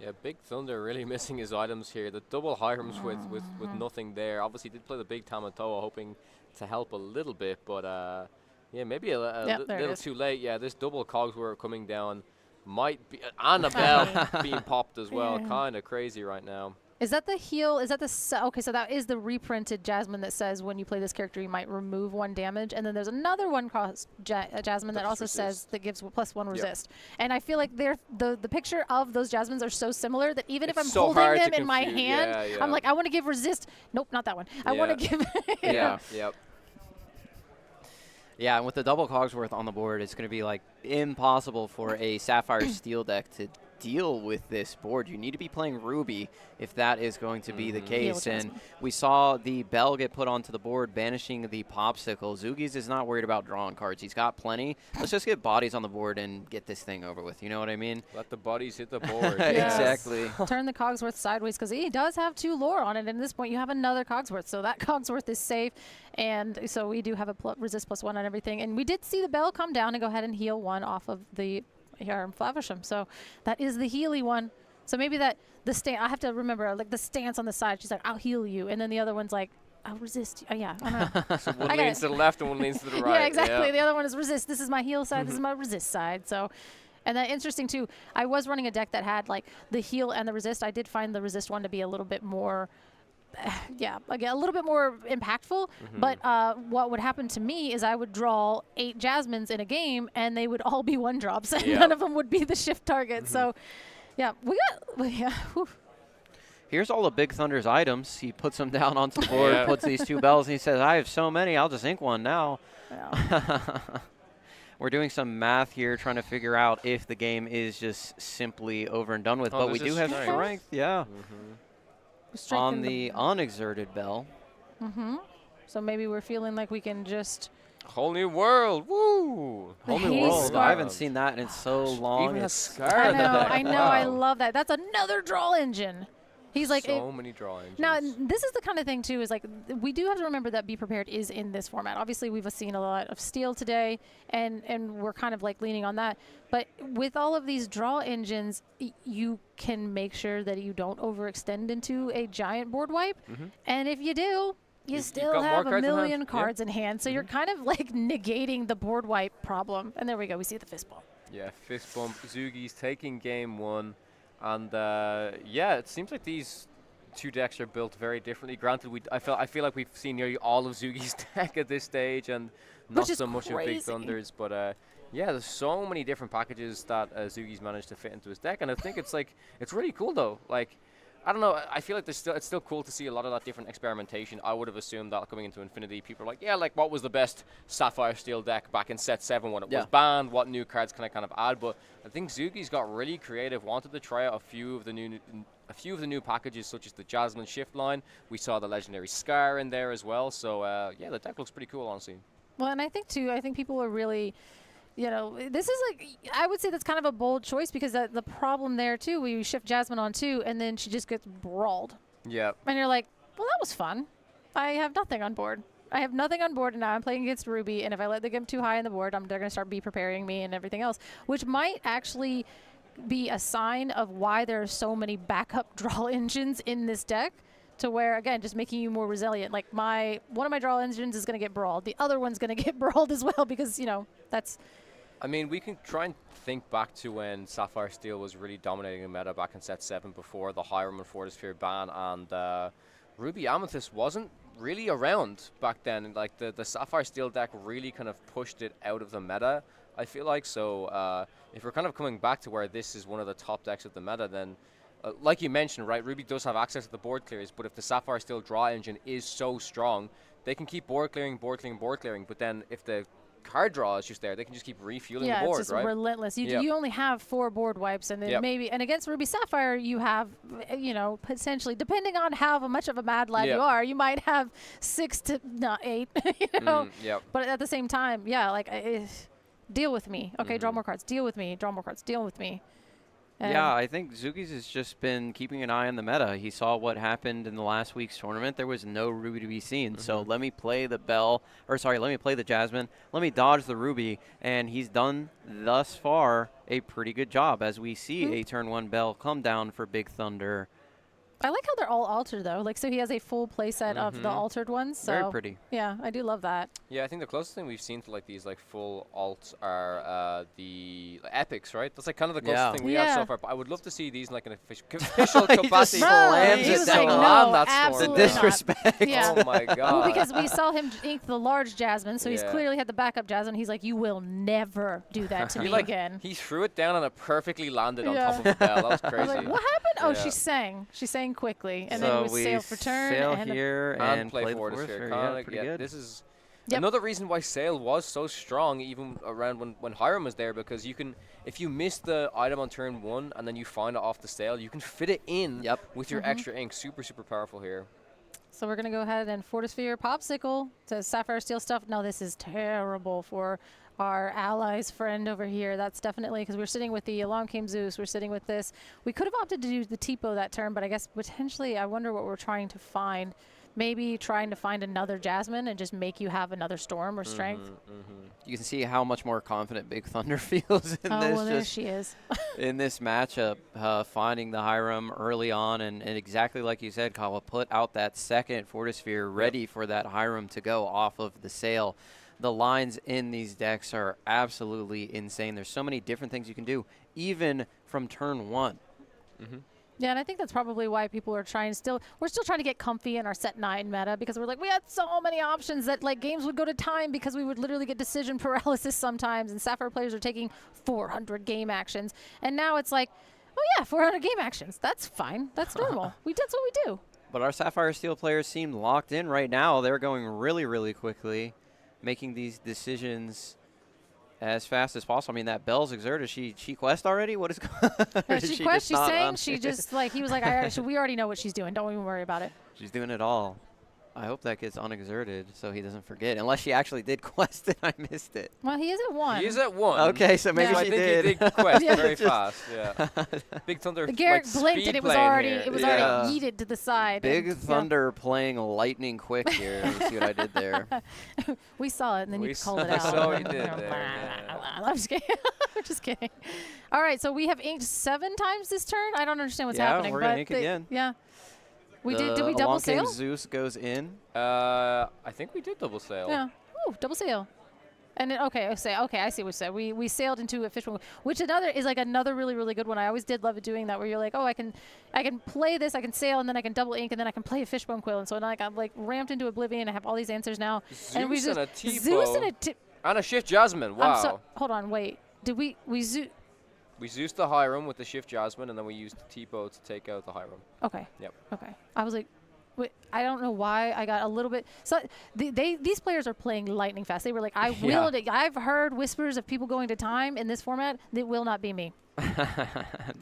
[SPEAKER 3] Yeah, Big Thunder really missing his items here. The double Hirams with nothing there. Obviously, did play the big Tamatoa, hoping to help a little bit, but yeah, maybe a little too late. Yeah, this double Cogsworth coming down might be, and a bell being popped as well. Kind of crazy right now.
[SPEAKER 8] Is that the heal? Is that the okay? So that is the reprinted Jasmine that says when you play this character, you might remove 1 damage, and then there's another one cross Jasmine that also says that gives +1 resist. And I feel like the picture of those Jasmines are so similar that even if I'm
[SPEAKER 3] so
[SPEAKER 8] holding them in my hand, I'm like, I want to give resist. Nope, not that one. I want to give.
[SPEAKER 5] Yeah, and with the double Cogsworth on the board, it's going to be like impossible for a Sapphire Steel deck to deal with this board. You need to be playing Ruby if that is going to be the case. And we saw the Bell get put onto the board, banishing the Popsicle. Zoogies is not worried about drawing cards. He's got plenty. Let's just get bodies on the board and get this thing over with. You know what I mean?
[SPEAKER 3] Let the bodies hit the board.
[SPEAKER 5] Exactly.
[SPEAKER 8] Turn the Cogsworth sideways because he does have 2 lore on it. And at this point, you have another Cogsworth. So that Cogsworth is safe. And so we do have a resist +1 on everything. And we did see the Bell come down and go ahead and heal 1 off of the Flavisham. So that is the Healy one. So maybe the stance, I have to remember, like the stance on the side, she's like, I'll heal you. And then the other one's like, I'll resist you. Oh, yeah, I know.
[SPEAKER 3] So one leans to the left and one leans to the right.
[SPEAKER 8] Yeah, exactly. Yeah. The other one is resist. This is my heal side. This is my resist side. So, and then interesting too, I was running a deck that had like the heal and the resist. I did find the resist one to be a little bit more again, a little bit more impactful. But what would happen to me is I would draw 8 Jasmines in a game, and they would all be 1-drops, and none of them would be the shift target. So, yeah, we got
[SPEAKER 5] here's all of Big Thunder's items. He puts them down onto the board, puts these 2 bells, and he says, I have so many, I'll just ink one now. Yeah. We're doing some math here, trying to figure out if the game is just simply over and done with. But we do have strength, on the unexerted bell.
[SPEAKER 8] So maybe we're feeling like we can just...
[SPEAKER 3] Whole new world, woo!
[SPEAKER 5] Whole new world. I haven't seen that in so long.
[SPEAKER 3] Even a scar.
[SPEAKER 8] I know, I love that. That's another draw engine. He's like
[SPEAKER 3] so many draw engines.
[SPEAKER 8] Now, this is the kind of thing too. Is like we do have to remember that Be Prepared is in this format. Obviously, we've seen a lot of steel today, and we're kind of like leaning on that. But with all of these draw engines, you can make sure that you don't overextend into a giant board wipe. And if you do, you still have a million cards in hand. So you're kind of like negating the board wipe problem. And there we go. We see the fist bump.
[SPEAKER 3] Yeah, fist bump. Zugi's taking game 1. And yeah, it seems like these 2 decks are built very differently. Granted, I feel like we've seen nearly all of Zugi's deck at this stage, and not so much of Big Thunder's. But yeah, there's so many different packages that Zugi's managed to fit into his deck, and I think it's really cool though. Like, I don't know. I feel like it's still cool to see a lot of that different experimentation. I would have assumed that coming into Infinity, people are like, yeah, like what was the best Sapphire Steel deck back in set 7 when it was banned? What new cards can I kind of add? But I think Zugi's got really creative. Wanted to try out a few of the new packages, such as the Jasmine Shift line. We saw the legendary Scar in there as well. So yeah, the deck looks pretty cool, honestly.
[SPEAKER 8] Well, and I think too, people are really. You know, this is like, I would say that's kind of a bold choice because the problem there, too, we shift Jasmine on 2, and then she just gets brawled.
[SPEAKER 3] Yeah.
[SPEAKER 8] And you're like, well, that was fun. I have nothing on board. I have nothing on board, and now I'm playing against Ruby, and if I let them get too high on the board, they're going to start preparing me and everything else, which might actually be a sign of why there are so many backup draw engines in this deck. To where, again, just making you more resilient. Like one of my draw engines is going to get brawled. The other one's going to get brawled as well because, you know, that's...
[SPEAKER 3] I mean, we can try and think back to when Sapphire Steel was really dominating the meta back in set 7 before the Hiram and Fortisphere ban, and Ruby Amethyst wasn't really around back then. Like, the Sapphire Steel deck really kind of pushed it out of the meta, I feel like. So if we're kind of coming back to where this is one of the top decks of the meta, then like you mentioned, right, Ruby does have access to the board clears, but if the Sapphire Steel draw engine is so strong, they can keep board clearing, but then if the card draw is just there, they can just keep refueling the board,
[SPEAKER 8] it's just
[SPEAKER 3] right?
[SPEAKER 8] relentless. You only have 4 board wipes, and then maybe, and against Ruby Sapphire, you have, you know, potentially, depending on how much of a mad lad you are, you might have 6 to not 8, you know? But at the same time, like, deal with me. Okay, draw more cards. Deal with me. Draw more cards. Deal with me.
[SPEAKER 5] Yeah, I think Zugi's has just been keeping an eye on the meta. He saw what happened in the last week's tournament. There was no Ruby to be seen. So let me play the let me play the Jasmine. Let me dodge the Ruby. And he's done, thus far, a pretty good job as we see a turn 1 Bell come down for Big Thunder.
[SPEAKER 8] I like how they're all altered, though. Like, so he has a full playset of the altered ones. So
[SPEAKER 5] very pretty.
[SPEAKER 8] Yeah, I do love that.
[SPEAKER 3] Yeah, I think the closest thing we've seen to like these like full alts are the epics, right? That's like kind of the closest thing we have so far. But I would love to see these in like an official capacity.
[SPEAKER 5] Slams it down on that storm.
[SPEAKER 8] The
[SPEAKER 5] disrespect.
[SPEAKER 3] Oh my god.
[SPEAKER 8] Well, because we saw him ink the large Jasmine, so he's clearly had the backup Jasmine. He's like, you will never do that to me again.
[SPEAKER 3] He threw it down and it perfectly landed on top of the bell. That was crazy.
[SPEAKER 8] Like, what happened? Oh, she sang. She sang quickly. And then we sail for turn.
[SPEAKER 5] Sail here and play
[SPEAKER 3] Fortisphere.
[SPEAKER 5] Yeah, pretty good.
[SPEAKER 3] This is another reason why Sail was so strong even around when Hiram was there, because you can, if you miss the item on turn 1 and then you find it off the Sail, you can fit it in with your extra ink. Super, super powerful here.
[SPEAKER 8] So we're going to go ahead and Fortisphere Popsicle to Sapphire Steel stuff. No, this is terrible for our allies friend over here. That's definitely, because we're sitting with the Along Came Zeus, we're sitting with this. We could have opted to do the Tipo that turn, but I guess potentially I wonder what we're trying to find. Maybe trying to find another Jasmine and just make you have another Storm or Strength.
[SPEAKER 5] You can see how much more confident Big Thunder feels in this.
[SPEAKER 8] Well, there she is.
[SPEAKER 5] in this matchup, finding the Hiram early on, and exactly like you said, Kawa, put out that second Fortisphere ready for that Hiram to go off of the Sail. The lines in these decks are absolutely insane. There's so many different things you can do, even from turn 1.
[SPEAKER 8] Yeah, and I think that's probably why people are we're still trying to get comfy in our set 9 meta, because we're like, we had so many options that like games would go to time because we would literally get decision paralysis sometimes, and Sapphire players are taking 400 game actions. And now it's like, Oh yeah, 400 game actions. That's fine. That's normal. That's what we do.
[SPEAKER 5] But our Sapphire Steel players seem locked in right now. They're going really, really quickly, making these decisions as fast as possible. I mean, that Bell's Exerted, she quest already? What is going on?
[SPEAKER 8] She quest, she's saying she just, like, he was like, we already know what she's doing. Don't even worry about it.
[SPEAKER 5] She's doing it all. I hope that gets unexerted so he doesn't forget. Unless she actually did quest it, I missed it.
[SPEAKER 8] Well, he is at 1.
[SPEAKER 3] He is at 1.
[SPEAKER 5] Okay, so maybe
[SPEAKER 3] I
[SPEAKER 5] she
[SPEAKER 3] think
[SPEAKER 5] did.
[SPEAKER 3] he did quest very fast. Yeah. Big Thunder.
[SPEAKER 8] Garrett blinked and it was already
[SPEAKER 5] Yeah.
[SPEAKER 8] yeeted to the side.
[SPEAKER 5] Big Thunder playing lightning quick here. Let me see what I did there.
[SPEAKER 8] We saw it and then you called it
[SPEAKER 3] I
[SPEAKER 8] out.
[SPEAKER 3] saw you did there.
[SPEAKER 8] I'm just kidding. I'm just kidding. All right, so we have inked 7 times this turn. I don't understand what's happening.
[SPEAKER 5] We're gonna ink again.
[SPEAKER 8] Yeah. Did we double sail?
[SPEAKER 5] Zeus goes in.
[SPEAKER 3] I think we did double sail.
[SPEAKER 8] Yeah. Ooh, double sail. And then, okay, I see what you said. We sailed into a fishbowl, which is another really, really good one. I always did love doing that, where you're like, oh, I can play this, I can sail, and then I can double ink, and then I can play a fishbone quill. And so I'm like ramped into oblivion. I have all these answers now.
[SPEAKER 3] Zeus
[SPEAKER 8] and we just
[SPEAKER 3] and a T-bow.
[SPEAKER 8] Zeus and a
[SPEAKER 3] and a Shift Jasmine. Wow.
[SPEAKER 8] Hold on, wait. Did we Zeus?
[SPEAKER 3] We Zeus the Hiram with the Shift Jasmine, and then we used the T-bow to take out the Hiram.
[SPEAKER 8] Okay.
[SPEAKER 3] Yep.
[SPEAKER 8] Okay. I was like, wait, I don't know why I got a little bit. So these players are playing lightning fast. They were like, I've heard whispers of people going to time in this format. It will not be me.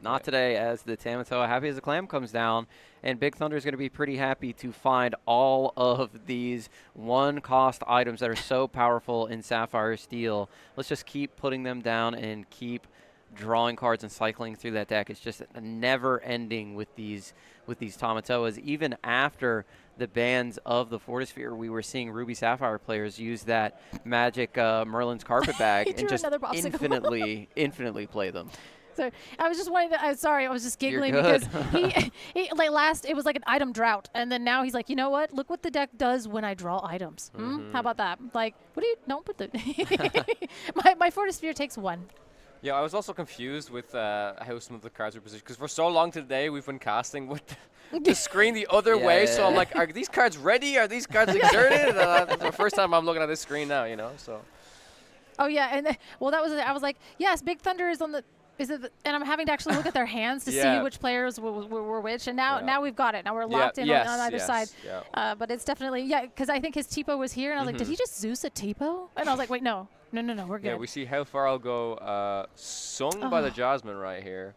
[SPEAKER 5] Not today, as the Tamatoa Happy as a Clam comes down, and Big Thunder is going to be pretty happy to find all of these one-cost items that are so powerful in Sapphire Steel. Let's just keep putting them down and keep drawing cards and cycling through that deck. It's just never-ending with these Tamatoas. Even after the bans of the Fortisphere, we were seeing Ruby Sapphire players use that magic Merlin's carpet bag and just infinitely play them.
[SPEAKER 8] So I was just wanting to. I was just giggling because he it was like an item drought, and then now he's like, you know what? Look what the deck does when I draw items. How about that? Like, what do you? Don't put the. my Fortisphere takes 1.
[SPEAKER 3] Yeah, I was also confused with how some of the cards were positioned, because for so long today we've been casting with the screen the other way. So I'm like, are these cards ready? Are these cards exerted? That's the first time I'm looking at this screen now, So.
[SPEAKER 8] Oh yeah, and that was it. I was like, yes, Big Thunder is on the. And I'm having to actually look at their hands to see which players were which. And now we've got it. Now we're locked in on either side.
[SPEAKER 3] Yeah.
[SPEAKER 8] But it's definitely, because I think his T-bow was here. And I was like, did he just Zeus a T-bow? And I was like, wait, no, we're good.
[SPEAKER 3] Yeah, we see How Far I'll Go sung by the Jasmine right here.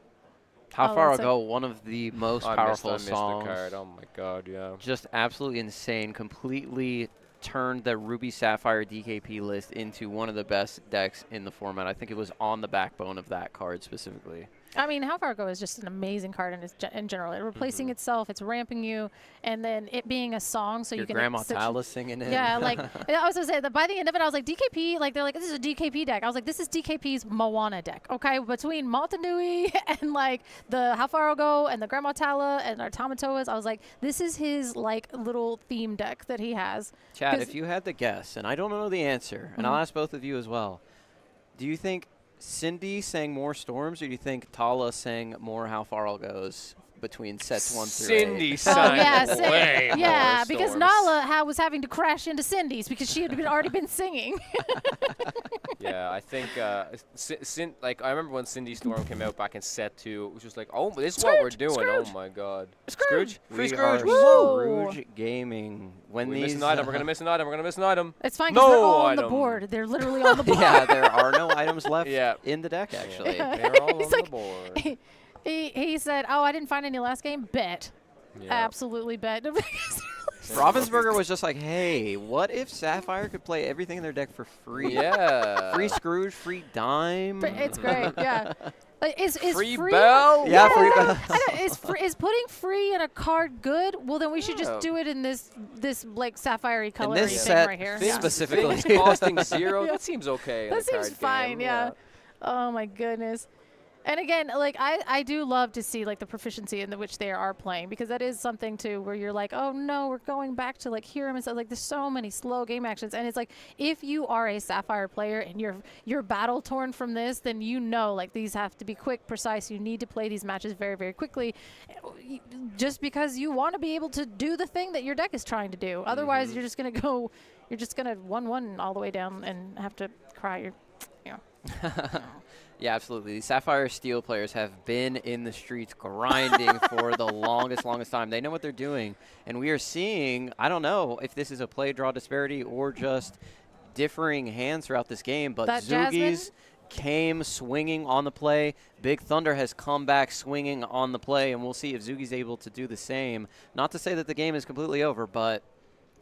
[SPEAKER 5] How Far I'll Go, one of the most powerful songs.
[SPEAKER 3] The card. Oh my god, yeah.
[SPEAKER 5] Just absolutely insane. Completely turned the Ruby Sapphire DKP list into one of the best decks in the format. I think it was on the backbone of that card specifically.
[SPEAKER 8] I mean, How Far Go is just an amazing card in general. It's replacing itself, it's ramping you, and then it being a song, so
[SPEAKER 5] your
[SPEAKER 8] you can.
[SPEAKER 5] Grandma Tala singing it.
[SPEAKER 8] Yeah, like I was gonna say that by the end of it, I was like, DKP, like they're like, this is a DKP deck. I was like, this is DKP's Moana deck. Okay, between Maltanui and like the How Far I'll Go and the Grandma Tala and our Tamatoas, I was like, this is his like little theme deck that he has.
[SPEAKER 5] Chad, if you had to guess, and I don't know the answer, and I'll ask both of you as well, do you think Cindy sang more Storms, or do you think Tala sang more How Far I'll Goes between sets 1 through 8?
[SPEAKER 3] Cindy sang way more
[SPEAKER 8] because
[SPEAKER 3] Storms.
[SPEAKER 8] Nala was having to crash into Cindy's because she had already been singing.
[SPEAKER 3] Yeah, I think I remember when Cindy Storm came out back in set 2, it was just like, oh, this is what we're doing.
[SPEAKER 8] Scrooge.
[SPEAKER 3] Oh my god.
[SPEAKER 8] Scrooge.
[SPEAKER 3] Free
[SPEAKER 5] We
[SPEAKER 3] Scrooge.
[SPEAKER 5] are Scrooge Gaming. When
[SPEAKER 3] we
[SPEAKER 5] these
[SPEAKER 3] miss an item, we're gonna miss an item. We're gonna miss an item.
[SPEAKER 8] It's fine because they're all on the
[SPEAKER 3] item.
[SPEAKER 8] board. They're literally on the board.
[SPEAKER 5] Yeah, there are no items left in the deck actually.
[SPEAKER 3] They're all
[SPEAKER 8] He's
[SPEAKER 3] on
[SPEAKER 8] like,
[SPEAKER 3] the board.
[SPEAKER 8] He said, oh, I didn't find any last game. Bet.
[SPEAKER 3] Yeah.
[SPEAKER 8] Absolutely bet.
[SPEAKER 5] Ravensburger was just like, hey, what if Sapphire could play everything in their deck for free?
[SPEAKER 3] Yeah.
[SPEAKER 5] Free Scrooge, free Dime.
[SPEAKER 8] It's great, yeah. Like, is
[SPEAKER 3] free
[SPEAKER 8] free
[SPEAKER 3] Bell?
[SPEAKER 5] Yeah, free Bell.
[SPEAKER 8] I know, is putting free in a card good? Well, then we should just do it in this like sapphire color
[SPEAKER 5] this
[SPEAKER 8] thing
[SPEAKER 5] set
[SPEAKER 8] right here.
[SPEAKER 5] specifically.
[SPEAKER 3] Things costing 0. That seems okay. in
[SPEAKER 8] That
[SPEAKER 3] a
[SPEAKER 8] seems
[SPEAKER 3] card
[SPEAKER 8] fine,
[SPEAKER 3] game.
[SPEAKER 8] yeah. Oh my goodness. And again, like I do love to see like the proficiency in which they are playing, because that is something too where you're like, oh no, we're going back to like Hiram and stuff. Like there's so many slow game actions, and it's like if you are a Sapphire player and you're battle torn from this, then you know like these have to be quick, precise. You need to play these matches very, very quickly, just because you want to be able to do the thing that your deck is trying to do. Otherwise, you're just gonna 1-1 all the way down and have to cry Yeah.
[SPEAKER 5] Yeah, absolutely. The Sapphire Steel players have been in the streets grinding for the longest time. They know what they're doing. And we are seeing, I don't know if this is a play draw disparity or just differing hands throughout this game, but
[SPEAKER 8] That
[SPEAKER 5] Zoogies came swinging on the play. Big Thunder has come back swinging on the play, and we'll see if Zoogies able to do the same. Not to say that the game is completely over, but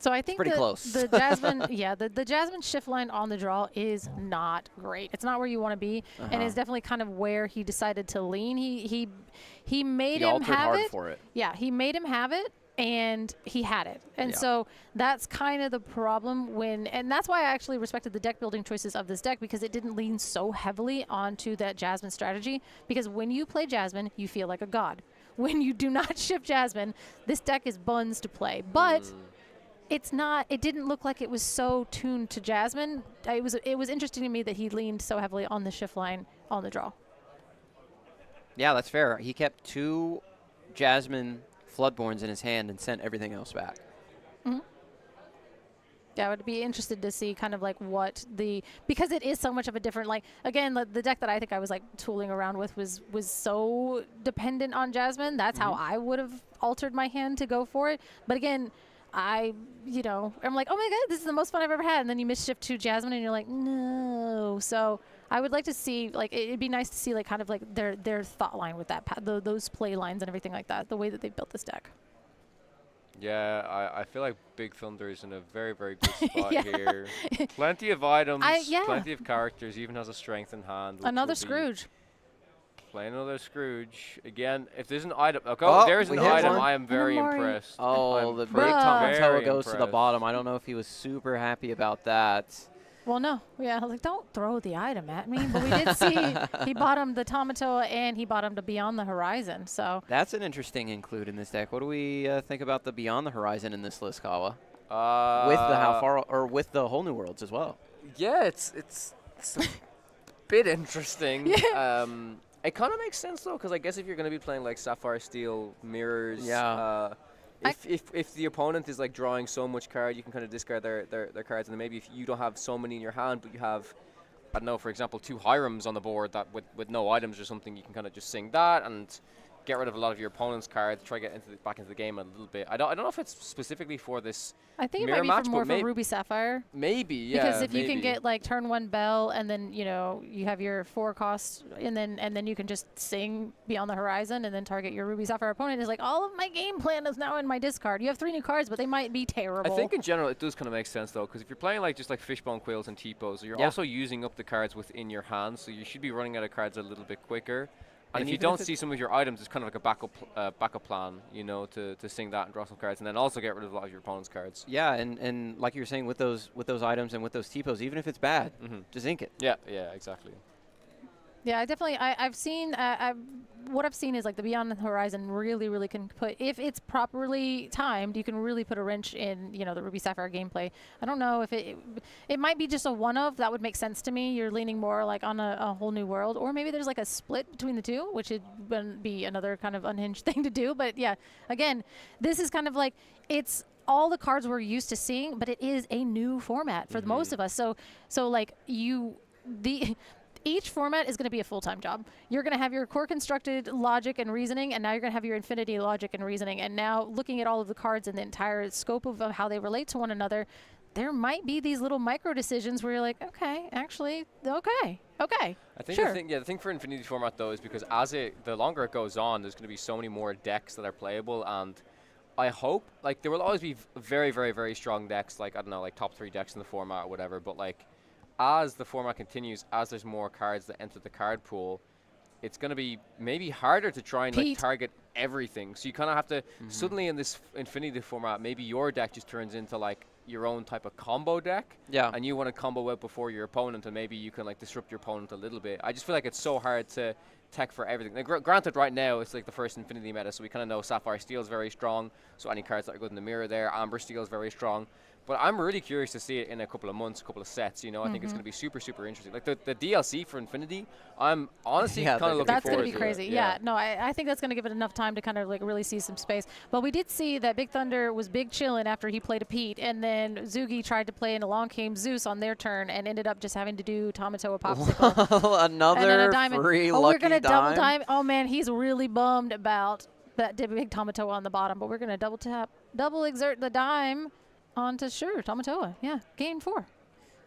[SPEAKER 8] so I think
[SPEAKER 5] pretty close.
[SPEAKER 8] The Jasmine, the Jasmine shift line on the draw is not great. It's not where you want to be, and it's definitely kind of where he decided to lean. He made him have
[SPEAKER 5] hard
[SPEAKER 8] it.
[SPEAKER 5] For it.
[SPEAKER 8] Yeah, he made him have it, and he had it. And so that's kind of the problem and that's why I actually respected the deck building choices of this deck, because it didn't lean so heavily onto that Jasmine strategy, because when you play Jasmine, you feel like a god. When you do not shift Jasmine, this deck is buns to play. But it didn't look like it was so tuned to Jasmine. It was interesting to me that he leaned so heavily on the shift line on the draw.
[SPEAKER 5] Yeah, that's fair. He kept 2 Jasmine Floodborns in his hand and sent everything else back.
[SPEAKER 8] Mm-hmm. Yeah, I would be interested to see kind of like because it is so much of a different, like, again, the deck that I think I was like tooling around with was so dependent on Jasmine. That's how I would have altered my hand to go for it. But again, I'm like, oh my God, this is the most fun I've ever had. And then you misshift to Jasmine and you're like, no. So I would like to see, like, it'd be nice to see like kind of like their thought line with that, those play lines and everything like that, the way that they built this deck.
[SPEAKER 3] Yeah, I feel like Big Thunder is in a very, very good spot here. Plenty of items, plenty of characters, even has a strength in hand.
[SPEAKER 8] Another Scrooge.
[SPEAKER 3] Play another Scrooge. Again, if there's an item, there's an item, I am very impressed.
[SPEAKER 5] Oh, the big Tomato goes to the bottom. I don't know if he was super happy about that.
[SPEAKER 8] Well, no. Yeah, like, don't throw the item at me. But we did see he bottomed the Tomato and he bottomed the Beyond the Horizon. So
[SPEAKER 5] that's an interesting include in this deck. What do we think about the Beyond the Horizon in this list, Kawa? With the how far or with the whole new worlds as well.
[SPEAKER 3] Yeah, it's a bit interesting. It kind of makes sense though, because I guess if you're going to be playing like Sapphire Steel Mirrors, if the opponent is like drawing so much card, you can kind of discard their cards, and then maybe if you don't have so many in your hand, but you have, I don't know, for example, 2 Hirams on the board that with no items or something, you can kind of just sing that and get rid of a lot of your opponent's cards, try to get back into the game a little bit. I don't know if it's specifically for this.
[SPEAKER 8] I think it
[SPEAKER 3] mirror
[SPEAKER 8] might
[SPEAKER 3] match,
[SPEAKER 8] be more for Ruby Sapphire.
[SPEAKER 3] Maybe, yeah.
[SPEAKER 8] Because if you can get like turn 1 Bell, and then you have your 4 cost, and then you can just sing Beyond the Horizon, and then target your Ruby Sapphire opponent. Is like, all of my game plan is now in my discard. You have 3 new cards, but they might be terrible.
[SPEAKER 3] I think in general it does kind of make sense though, because if you're playing like just like Fishbone Quills and T-Pose, you're also using up the cards within your hand, so you should be running out of cards a little bit quicker. And if you don't see some of your items, it's kind of like a backup plan, to sing that and draw some cards, and then also get rid of a lot of your opponent's cards.
[SPEAKER 5] Yeah, and like you were saying, with those items and with those T-pose, even if it's bad, just ink it.
[SPEAKER 3] Yeah, exactly.
[SPEAKER 8] Yeah, I've seen, what I've seen is like the Beyond the Horizon really can put, if it's properly timed, you can really put a wrench in, the Ruby Sapphire gameplay. I don't know if it might be just a one-of, that would make sense to me. You're leaning more like on a whole new world, or maybe there's like a split between the two, which would be another kind of unhinged thing to do. But yeah, again, this is kind of like, it's all the cards we're used to seeing, but it is a new format for most of us. So like each format is going to be a full-time job. You're going to have your core constructed logic and reasoning, and now you're going to have your infinity logic and reasoning. And now looking at all of the cards and the entire scope of how they relate to one another, there might be these little micro decisions where you're like, okay, actually, okay.
[SPEAKER 3] I think the thing for Infinity format though is because the longer it goes on, there's going to be so many more decks that are playable, and I hope like there will always be very, very, very strong decks, like I don't know, like top 3 decks in the format or whatever, but like as the format continues, as there's more cards that enter the card pool, it's going to be maybe harder to try and like target everything. So you kind of have to suddenly in this Infinity format, maybe your deck just turns into like your own type of combo deck.
[SPEAKER 5] Yeah.
[SPEAKER 3] And you want to combo out before your opponent, and maybe you can like disrupt your opponent a little bit. I just feel like it's so hard to tech for everything. Like, granted, right now it's like the first Infinity meta, so we kind of know Sapphire Steel is very strong. So any cards that are good in the mirror there, Amber Steel is very strong. But I'm really curious to see it in a couple of months, a couple of sets. You know, I think it's going to be super, super interesting. Like the DLC for Infinity, I'm honestly kind of looking forward to.
[SPEAKER 8] That's going to be crazy. Yeah. No, I think that's going to give it enough time to kind of like really see some space. But we did see that Big Thunder was big chillin' after he played a Pete, and then Zugi tried to play, and along came Zeus on their turn, and ended up just having to do Tamatoa Popsicle.
[SPEAKER 5] Another free lucky
[SPEAKER 8] we're gonna double
[SPEAKER 5] dime.
[SPEAKER 8] dime. Oh man, he's really bummed about that big Tamatoa on the bottom, but we're gonna double exert the dime onto Tamatoa. Yeah, gain 4.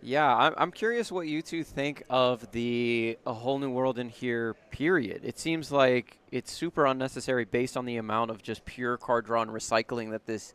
[SPEAKER 5] Yeah, I'm curious what you two think of the A Whole New World in Here period. It seems like it's super unnecessary based on the amount of just pure card draw and recycling that this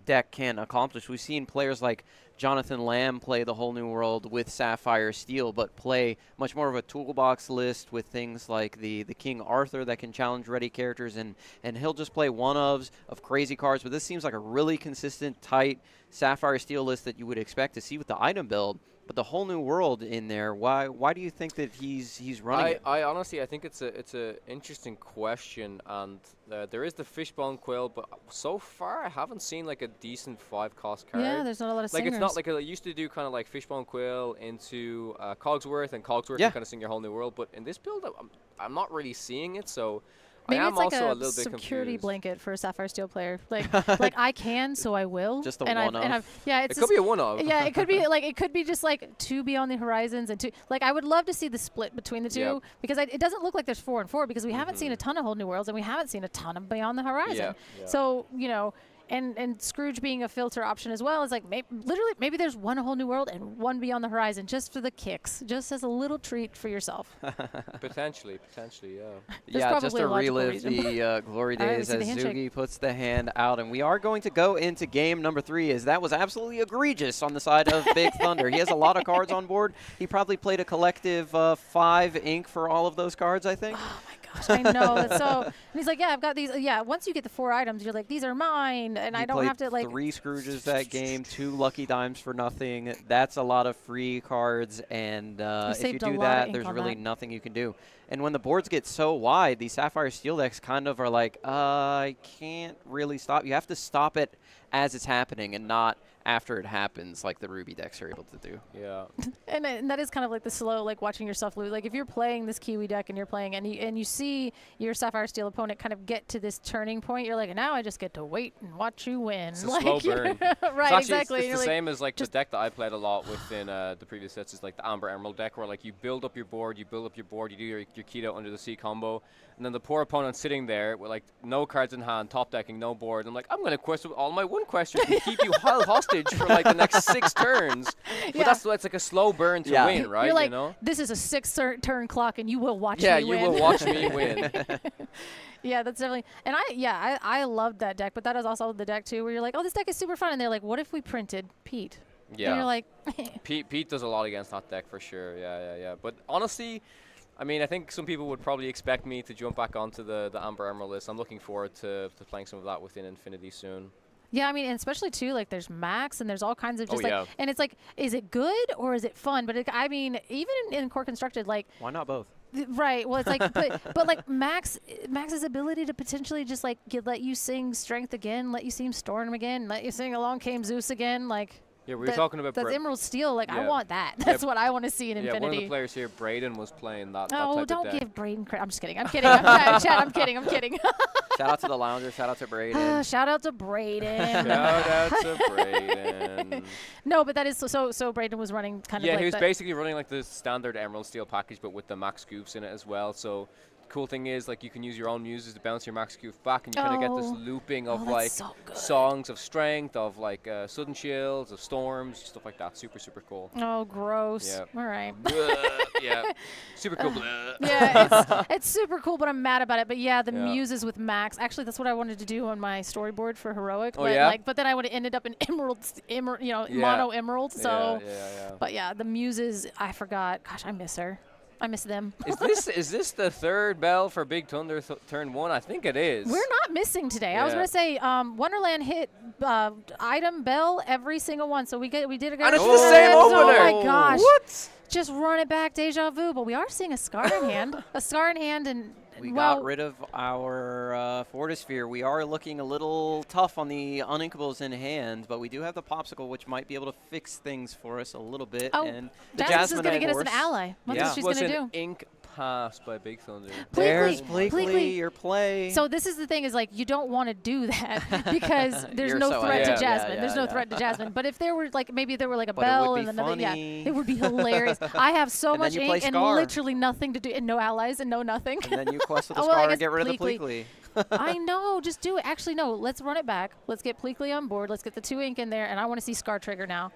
[SPEAKER 5] deck can accomplish. We've seen players like Jonathan Lamb play the Whole New World with Sapphire Steel, but play much more of a toolbox list with things like the King Arthur that can challenge ready characters, and he'll just play one-ofs of crazy cards. But this seems like a really consistent, tight Sapphire Steel list that you would expect to see with the item build. But the Whole New World in there, why do you think that he's running it?
[SPEAKER 3] I honestly, I think it's a interesting question, and there is the Fishbone Quill, but so far I haven't seen like a decent 5-cost card.
[SPEAKER 8] Yeah, there's not a lot of
[SPEAKER 3] like
[SPEAKER 8] singers.
[SPEAKER 3] It's not like I used to do kind of like Fishbone Quill into Cogsworth, and Cogsworth can kind of sing your Whole New World. But in this build, I'm not really seeing it, so.
[SPEAKER 8] Maybe
[SPEAKER 3] I am
[SPEAKER 8] it's like
[SPEAKER 3] also
[SPEAKER 8] a
[SPEAKER 3] little bit
[SPEAKER 8] security
[SPEAKER 3] confused.
[SPEAKER 8] blanket for a Sapphire Steel player. Like I can, so I will.
[SPEAKER 5] Just a
[SPEAKER 8] and
[SPEAKER 5] one-off.
[SPEAKER 8] Yeah,
[SPEAKER 3] It could be a one-off.
[SPEAKER 8] Yeah, it could be like just like 2 Beyond the Horizons and 2. Like I would love to see the split between the two because it doesn't look like there's 4 and 4 because we haven't seen a ton of Whole New Worlds and we haven't seen a ton of Beyond the Horizon.
[SPEAKER 3] Yeah.
[SPEAKER 8] So And Scrooge being a filter option as well is like maybe there's 1 Whole New World and 1 Beyond the Horizon just for the kicks, just as a little treat for yourself.
[SPEAKER 3] Potentially, yeah.
[SPEAKER 5] Yeah, just to relive
[SPEAKER 8] reason.
[SPEAKER 5] the glory
[SPEAKER 8] All right,
[SPEAKER 5] days
[SPEAKER 8] we see
[SPEAKER 5] as
[SPEAKER 8] the handshake.
[SPEAKER 5] Zugi puts the hand out. And we are going to go into game number 3, as that was absolutely egregious on the side of Big Thunder. He has a lot of cards on board. He probably played a collective 5 ink for all of those cards, I think.
[SPEAKER 8] Oh, my gosh, I know. That's so. And he's like, yeah, I've got these. Yeah, once you get the 4 items, you're like, these are mine, and I don't have to like
[SPEAKER 5] 3 Scrooges that game, 2 lucky dimes for nothing. That's a lot of free cards, and if you do that, there's really nothing you can do. And when the boards get so wide, these Sapphire Steel decks kind of are like, I can't really stop. You have to stop it as it's happening and not after it happens, like the Ruby decks are able to do.
[SPEAKER 3] Yeah.
[SPEAKER 8] And that is kind of like the slow, like watching yourself lose. Like if you're playing this Kiwi deck and you're playing and you see your Sapphire Steel opponent kind of get to this turning point, you're like, now I just get to wait and watch you win.
[SPEAKER 3] It's a
[SPEAKER 8] like,
[SPEAKER 3] slow burn.
[SPEAKER 8] Right, exactly.
[SPEAKER 3] It's the same as like the deck that I played a lot within the previous sets is like the Amber Emerald deck, where like you build up your board, you do your Keto under the sea combo, and then the poor opponent sitting there with like no cards in hand, top decking, no board. I'm like, I'm going to quest all my 1 question and keep you held hostage for like the next 6 turns. But that's like a slow burn to win, right?
[SPEAKER 8] You're like,
[SPEAKER 3] you know?
[SPEAKER 8] this is a 6-turn clock, and you will watch me win.
[SPEAKER 3] Yeah, you will watch me win.
[SPEAKER 8] Yeah, that's definitely. And I loved that deck, but that is also the deck too, where you're like, oh, this deck is super fun, and they're like, what if we printed Pete?
[SPEAKER 3] Yeah.
[SPEAKER 8] And you're like,
[SPEAKER 3] Pete does a lot against that deck for sure. Yeah. But honestly, I mean, I think some people would probably expect me to jump back onto the Amber Emerald list. I'm looking forward to playing some of that within Infinity soon.
[SPEAKER 8] yeah, I mean, and especially too, like there's Max and there's all kinds of just and it's like, is it good or is it fun? But I mean, even in Core Constructed, like
[SPEAKER 5] why not both?
[SPEAKER 8] Right. Well, it's like, but like Max's ability to potentially just like let you sing Strength again, let you sing Storm again, let you sing Along Came Zeus again, like.
[SPEAKER 3] Yeah, we were talking about
[SPEAKER 8] that's Emerald Steel. Like I want that. That's what I want to see in Infinity.
[SPEAKER 3] Yeah, one of the players here, Braden, was playing that.
[SPEAKER 8] Oh,
[SPEAKER 3] that type
[SPEAKER 8] don't
[SPEAKER 3] of deck.
[SPEAKER 8] give Braden credit. I'm just kidding. I'm kidding. I'm kidding.
[SPEAKER 5] Shout out to the Lounger. Shout out to Braden.
[SPEAKER 8] Shout out to Braden.
[SPEAKER 3] Shout out to Braden.
[SPEAKER 8] No, but that is so. Braden was running kind of.
[SPEAKER 3] Yeah,
[SPEAKER 8] like
[SPEAKER 3] he was
[SPEAKER 8] that.
[SPEAKER 3] basically running like the standard Emerald Steel package, but with the Max Scoops in it as well. So. Cool thing is, like, you can use your own muses to bounce your Max Cube back, and you kind of get this looping of like songs of strength, of like sudden shields, of storms, stuff like that. Super cool.
[SPEAKER 8] Oh, gross.
[SPEAKER 3] Yeah.
[SPEAKER 8] All right.
[SPEAKER 3] Yeah. Super cool.
[SPEAKER 8] Yeah, it's super cool, but I'm mad about it. But yeah, the muses with Max. Actually, that's what I wanted to do on my storyboard for Heroic. But then I would have ended up in mono Emerald. So.
[SPEAKER 3] Yeah.
[SPEAKER 8] But yeah, the muses. I forgot. Gosh, I miss her. I miss them.
[SPEAKER 3] Is this the third bell for Big Thunder turn 1? I think it is.
[SPEAKER 8] We're not missing today.
[SPEAKER 3] Yeah.
[SPEAKER 8] I was gonna say Wonderland hit item bell every single one, so we did a good.
[SPEAKER 3] And it's the same opener.
[SPEAKER 8] Oh my gosh!
[SPEAKER 3] What?
[SPEAKER 8] Just run it back, deja vu. But we are seeing a scar in hand, and
[SPEAKER 5] We got rid of our Fortisphere. We are looking a little tough on the Uninkables in hand, but we do have the Popsicle, which might be able to fix things for us a little bit.
[SPEAKER 8] Oh,
[SPEAKER 5] and the
[SPEAKER 8] Jasmine's
[SPEAKER 5] Jasmine
[SPEAKER 8] going to get us an
[SPEAKER 5] Horse.
[SPEAKER 8] ally. What's
[SPEAKER 3] This
[SPEAKER 8] she's
[SPEAKER 3] was
[SPEAKER 8] going to
[SPEAKER 3] an
[SPEAKER 8] do?
[SPEAKER 3] ink pass by Big Thunder.
[SPEAKER 5] There's Bleakley, your play.
[SPEAKER 8] So this is the thing, is like you don't want to do that because there's
[SPEAKER 5] You're
[SPEAKER 8] no
[SPEAKER 5] so
[SPEAKER 8] threat to
[SPEAKER 5] ahead.
[SPEAKER 8] Jasmine.
[SPEAKER 5] Yeah,
[SPEAKER 8] there's no
[SPEAKER 5] yeah.
[SPEAKER 8] threat to Jasmine. But if there were like maybe there were like a
[SPEAKER 5] But it
[SPEAKER 8] bell
[SPEAKER 5] would
[SPEAKER 8] and
[SPEAKER 5] be
[SPEAKER 8] another, yeah,
[SPEAKER 5] funny.
[SPEAKER 8] it would be hilarious. I have so
[SPEAKER 5] And then
[SPEAKER 8] much
[SPEAKER 5] you play
[SPEAKER 8] ink and
[SPEAKER 5] Scar.
[SPEAKER 8] literally nothing to do, and no allies and no nothing.
[SPEAKER 5] And then you quest with the
[SPEAKER 8] Oh, well, I
[SPEAKER 5] Scar and
[SPEAKER 8] guess
[SPEAKER 5] get rid of the
[SPEAKER 8] Pleakley.
[SPEAKER 5] Pleakley.
[SPEAKER 8] I know, just do it. Actually, no, let's run it back. Let's get Pleakley on board. Let's get the 2 ink in there, and I want to see Scar trigger now.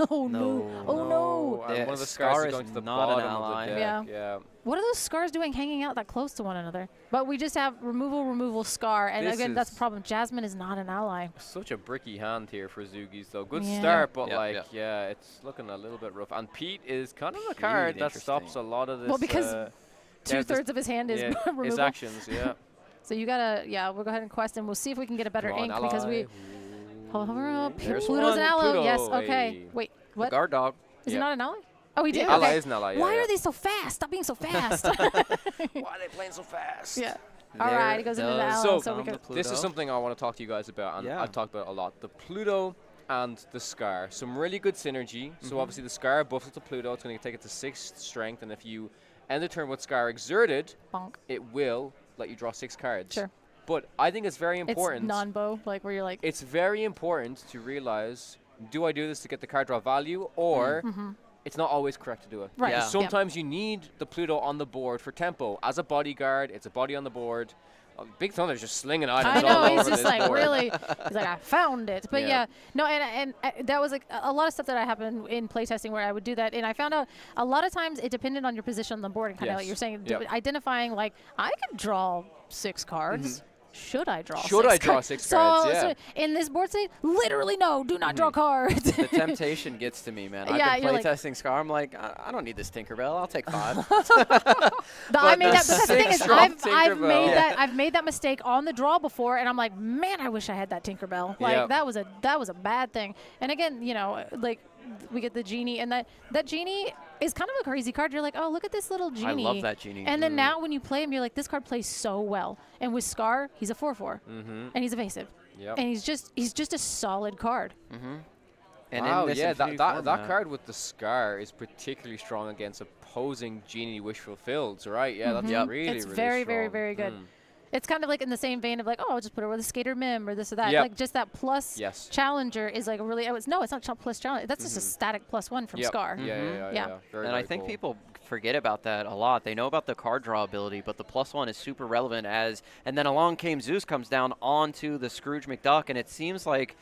[SPEAKER 8] Oh no! Oh no!
[SPEAKER 3] And one of the
[SPEAKER 5] Scar
[SPEAKER 3] scars
[SPEAKER 5] is
[SPEAKER 3] going to the
[SPEAKER 5] not an
[SPEAKER 3] bottom
[SPEAKER 5] ally.
[SPEAKER 3] of the deck. Yeah.
[SPEAKER 8] What are those scars doing hanging out that close to one another? But we just have removal, scar, and
[SPEAKER 3] This
[SPEAKER 8] again, that's
[SPEAKER 3] is-
[SPEAKER 8] the problem. Jasmine is not an ally.
[SPEAKER 3] Such a bricky hand here for Zoogies, though. Good
[SPEAKER 8] Yeah.
[SPEAKER 3] start, but
[SPEAKER 5] Yep,
[SPEAKER 3] yeah, it's looking a little bit rough. And Pete is kind of a card that stops a lot of this.
[SPEAKER 8] Well, because
[SPEAKER 3] yeah,
[SPEAKER 8] two-thirds of his hand is removal.
[SPEAKER 3] his actions. Yeah.
[SPEAKER 8] So you gotta, we'll go ahead and quest, and we'll see if we can get a better
[SPEAKER 3] Come on,
[SPEAKER 8] ink because we.
[SPEAKER 3] ally.
[SPEAKER 8] Hover up.
[SPEAKER 3] There's
[SPEAKER 8] Pluto's
[SPEAKER 3] one.
[SPEAKER 8] an ally.
[SPEAKER 3] Pluto,
[SPEAKER 8] Yes. Okay.
[SPEAKER 3] hey.
[SPEAKER 8] Wait. What?
[SPEAKER 5] Guard dog.
[SPEAKER 8] Is
[SPEAKER 3] Yeah.
[SPEAKER 8] it not an ally? Oh, he did.
[SPEAKER 3] Yeah.
[SPEAKER 8] Okay.
[SPEAKER 3] Ally is an ally, yeah,
[SPEAKER 8] Why
[SPEAKER 3] yeah.
[SPEAKER 8] are they so fast? Stop being so fast.
[SPEAKER 3] Why are they playing so fast?
[SPEAKER 8] Yeah. All right, it goes into the ally, so we can.
[SPEAKER 3] This is something I want to talk to you guys about, and
[SPEAKER 5] Yeah.
[SPEAKER 3] I've talked about a lot. The Pluto and the Scar. Some really good synergy. So obviously the Scar buffs it to Pluto. It's going to take it to 6th strength, and if you end the turn with Scar exerted,
[SPEAKER 8] Bonk.
[SPEAKER 3] it will let you draw 6 cards.
[SPEAKER 8] Sure.
[SPEAKER 3] But I think it's very important.
[SPEAKER 8] It's non-bow, like where you're like.
[SPEAKER 3] It's very important to realize, do I do this to get the card draw value, or it's not always correct to do it.
[SPEAKER 8] Right.
[SPEAKER 5] Yeah.
[SPEAKER 3] Sometimes you need the Pluto on the board for tempo. As a bodyguard, it's a body on the board. Big Thunder's just slinging items
[SPEAKER 8] I
[SPEAKER 3] all
[SPEAKER 8] know,
[SPEAKER 3] over
[SPEAKER 8] he's just
[SPEAKER 3] this
[SPEAKER 8] like
[SPEAKER 3] board.
[SPEAKER 8] really, he's like, I found it. But
[SPEAKER 3] Yeah.
[SPEAKER 8] yeah, no, and that was like a lot of stuff that happened in playtesting where I would do that. And I found out a lot of times it depended on your position on the board and kind of
[SPEAKER 3] Yes.
[SPEAKER 8] like you're saying,
[SPEAKER 3] Yep.
[SPEAKER 8] identifying like, I could draw 6 cards. Should I draw
[SPEAKER 3] Should
[SPEAKER 8] 6
[SPEAKER 3] I draw
[SPEAKER 8] cards?
[SPEAKER 3] 6 cards? Yeah.
[SPEAKER 8] So in this board state, literally no, do not draw cards.
[SPEAKER 5] The temptation gets to me, man.
[SPEAKER 8] Yeah,
[SPEAKER 5] I've
[SPEAKER 8] you're
[SPEAKER 5] been
[SPEAKER 8] like-
[SPEAKER 5] playtesting Scar. I'm like, I don't need this Tinkerbell. I'll take 5.
[SPEAKER 8] I made that, but that's the thing is,
[SPEAKER 3] Tinkerbell.
[SPEAKER 8] I've made that mistake on the draw before, and I'm like, man, I wish I had that Tinkerbell. Like
[SPEAKER 3] Yep.
[SPEAKER 8] that was a bad thing. And again, like we get the genie, and that genie is kind of a crazy card. You're like, oh, look at this little genie.
[SPEAKER 5] love that genie.
[SPEAKER 8] And then now when you play him, you're like, this card plays so well. And with Scar, he's a 4/4, and he's evasive,
[SPEAKER 3] Yep.
[SPEAKER 8] and he's just a solid card.
[SPEAKER 5] And
[SPEAKER 3] Wow,
[SPEAKER 5] in this
[SPEAKER 3] yeah,
[SPEAKER 5] Infinity
[SPEAKER 3] that
[SPEAKER 5] format-
[SPEAKER 3] card with the Scar is particularly strong against opposing Genie Wish Fulfilled, right? Yeah, that's really,
[SPEAKER 8] It's
[SPEAKER 3] really
[SPEAKER 8] very,
[SPEAKER 3] strong.
[SPEAKER 8] very, very good. It's kind of like in the same vein of like, oh, I'll just put it with a Skater Mim or this or that.
[SPEAKER 3] Yep.
[SPEAKER 8] Like just that plus
[SPEAKER 3] Yes.
[SPEAKER 8] challenger is like a really, it's not plus challenger. That's just a static +1 from
[SPEAKER 3] Yep.
[SPEAKER 8] Scar.
[SPEAKER 3] Yeah. Very,
[SPEAKER 5] and I
[SPEAKER 3] very
[SPEAKER 5] think
[SPEAKER 3] cool.
[SPEAKER 5] people forget about that a lot. They know about the card draw ability, but the +1 is super relevant and then along came Zeus comes down onto the Scrooge McDuck, and it seems like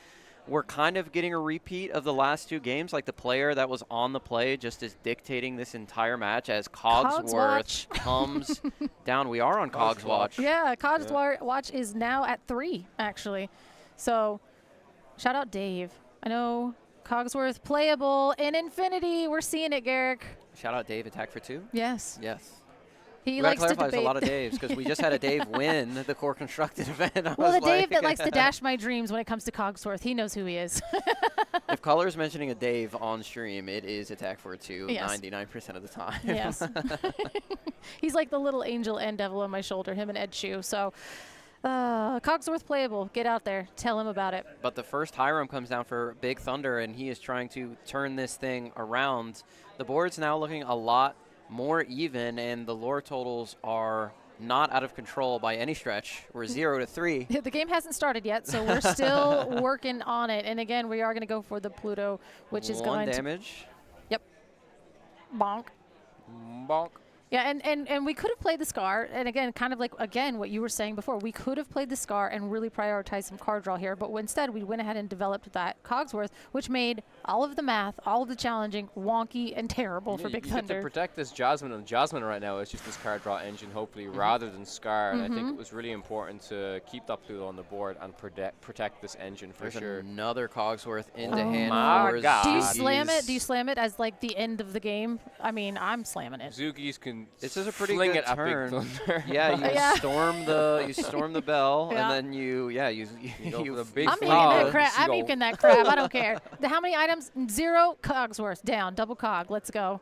[SPEAKER 5] we're kind of getting a repeat of the last 2 games. Like the player that was on the play just is dictating this entire match as Cogsworth comes down. We are on Cogs Watch.
[SPEAKER 8] Yeah, Cogs Watch is now at 3, actually. So shout out Dave. I know Cogsworth playable in Infinity. We're seeing it, Garrick.
[SPEAKER 5] Shout out Dave, attack for 2.
[SPEAKER 8] Yes.
[SPEAKER 5] Yes.
[SPEAKER 8] He
[SPEAKER 5] We gotta
[SPEAKER 8] likes to
[SPEAKER 5] clarify,
[SPEAKER 8] debate.
[SPEAKER 5] there's a lot of Daves because we just had a Dave win the core constructed event. I
[SPEAKER 8] Well,
[SPEAKER 5] was
[SPEAKER 8] the Dave
[SPEAKER 5] like-
[SPEAKER 8] that likes to dash my dreams when it comes to Cogsworth, he knows who he is.
[SPEAKER 5] If Color is mentioning a Dave on stream, it is attack for 2
[SPEAKER 8] Yes.
[SPEAKER 5] 99% of the time.
[SPEAKER 8] Yes. He's like the little angel and devil on my shoulder, him and Ed Chu. So Cogsworth playable. Get out there. Tell him about it.
[SPEAKER 5] But the first Hiram comes down for Big Thunder, and he is trying to turn this thing around. The board's now looking a lot more even, and the lore totals are not out of control by any stretch. We're 0 to 3.
[SPEAKER 8] The game hasn't started yet, so we're still working on it. And again, we are going to go for the Pluto, which is
[SPEAKER 5] 1
[SPEAKER 8] going
[SPEAKER 5] damage.
[SPEAKER 8] Yep. Bonk.
[SPEAKER 3] Bonk.
[SPEAKER 8] Yeah, and we could have played the Scar, and again, kind of like, again, what you were saying before, we could have played the Scar and really prioritized some card draw here, but instead we went ahead and developed that Cogsworth, which made all of the math, all of the challenging, wonky and terrible for Big
[SPEAKER 3] you get
[SPEAKER 8] Thunder.
[SPEAKER 3] to protect this Jasmine, and Jasmine right now is just this card draw engine, hopefully, rather than Scar. And I think it was really important to keep that Pluto on the board and protect this engine for
[SPEAKER 5] There's
[SPEAKER 3] sure.
[SPEAKER 5] another Cogsworth into
[SPEAKER 8] Oh
[SPEAKER 5] hand
[SPEAKER 3] my
[SPEAKER 5] for
[SPEAKER 3] God.
[SPEAKER 8] Do you
[SPEAKER 5] Zoogies.
[SPEAKER 8] slam it? Do you slam it as like the end of the game? I mean, I'm slamming it.
[SPEAKER 3] Zoogies can
[SPEAKER 5] This is a pretty
[SPEAKER 3] fling
[SPEAKER 5] good
[SPEAKER 3] it at Big
[SPEAKER 5] turn.
[SPEAKER 3] Thunder.
[SPEAKER 5] Yeah, you
[SPEAKER 8] Yeah.
[SPEAKER 5] storm the bell,
[SPEAKER 8] Yeah.
[SPEAKER 5] and then you
[SPEAKER 3] go for the big
[SPEAKER 8] I'm
[SPEAKER 3] flop.
[SPEAKER 8] eking that crap. I'm
[SPEAKER 3] Seagull.
[SPEAKER 8] eking that crap. I don't care. How many items? 0 Cogsworth down. Double cog. Let's go.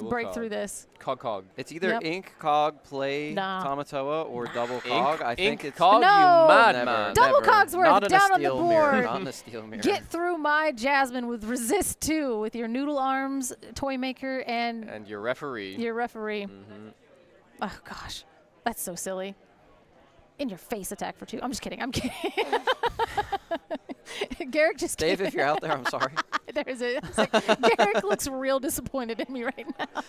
[SPEAKER 8] break through this.
[SPEAKER 3] Cog.
[SPEAKER 5] It's either
[SPEAKER 8] Yep.
[SPEAKER 5] Ink, Cog, Play,
[SPEAKER 8] Nah.
[SPEAKER 5] Tamatoa, or Double Cog. I think it's
[SPEAKER 3] Cog,
[SPEAKER 8] No!
[SPEAKER 3] you
[SPEAKER 5] never,
[SPEAKER 3] madman.
[SPEAKER 8] Double
[SPEAKER 5] never.
[SPEAKER 8] Cogsworth
[SPEAKER 5] Not in
[SPEAKER 8] down
[SPEAKER 5] a
[SPEAKER 8] on the
[SPEAKER 5] steel mirror.
[SPEAKER 8] board.
[SPEAKER 5] Not in a steel mirror.
[SPEAKER 8] Get through my Jasmine with Resist 2 with your Noodle Arms, Toy Maker, and
[SPEAKER 3] your referee.
[SPEAKER 8] Your referee.
[SPEAKER 3] Mm-hmm.
[SPEAKER 8] Oh, gosh. That's so silly. In your face attack for 2. I'm just kidding. I'm kidding. Garrick just
[SPEAKER 5] Dave,
[SPEAKER 8] came
[SPEAKER 5] if you're out there, I'm sorry.
[SPEAKER 8] There's it. It's like, Garrick looks real disappointed in me right now.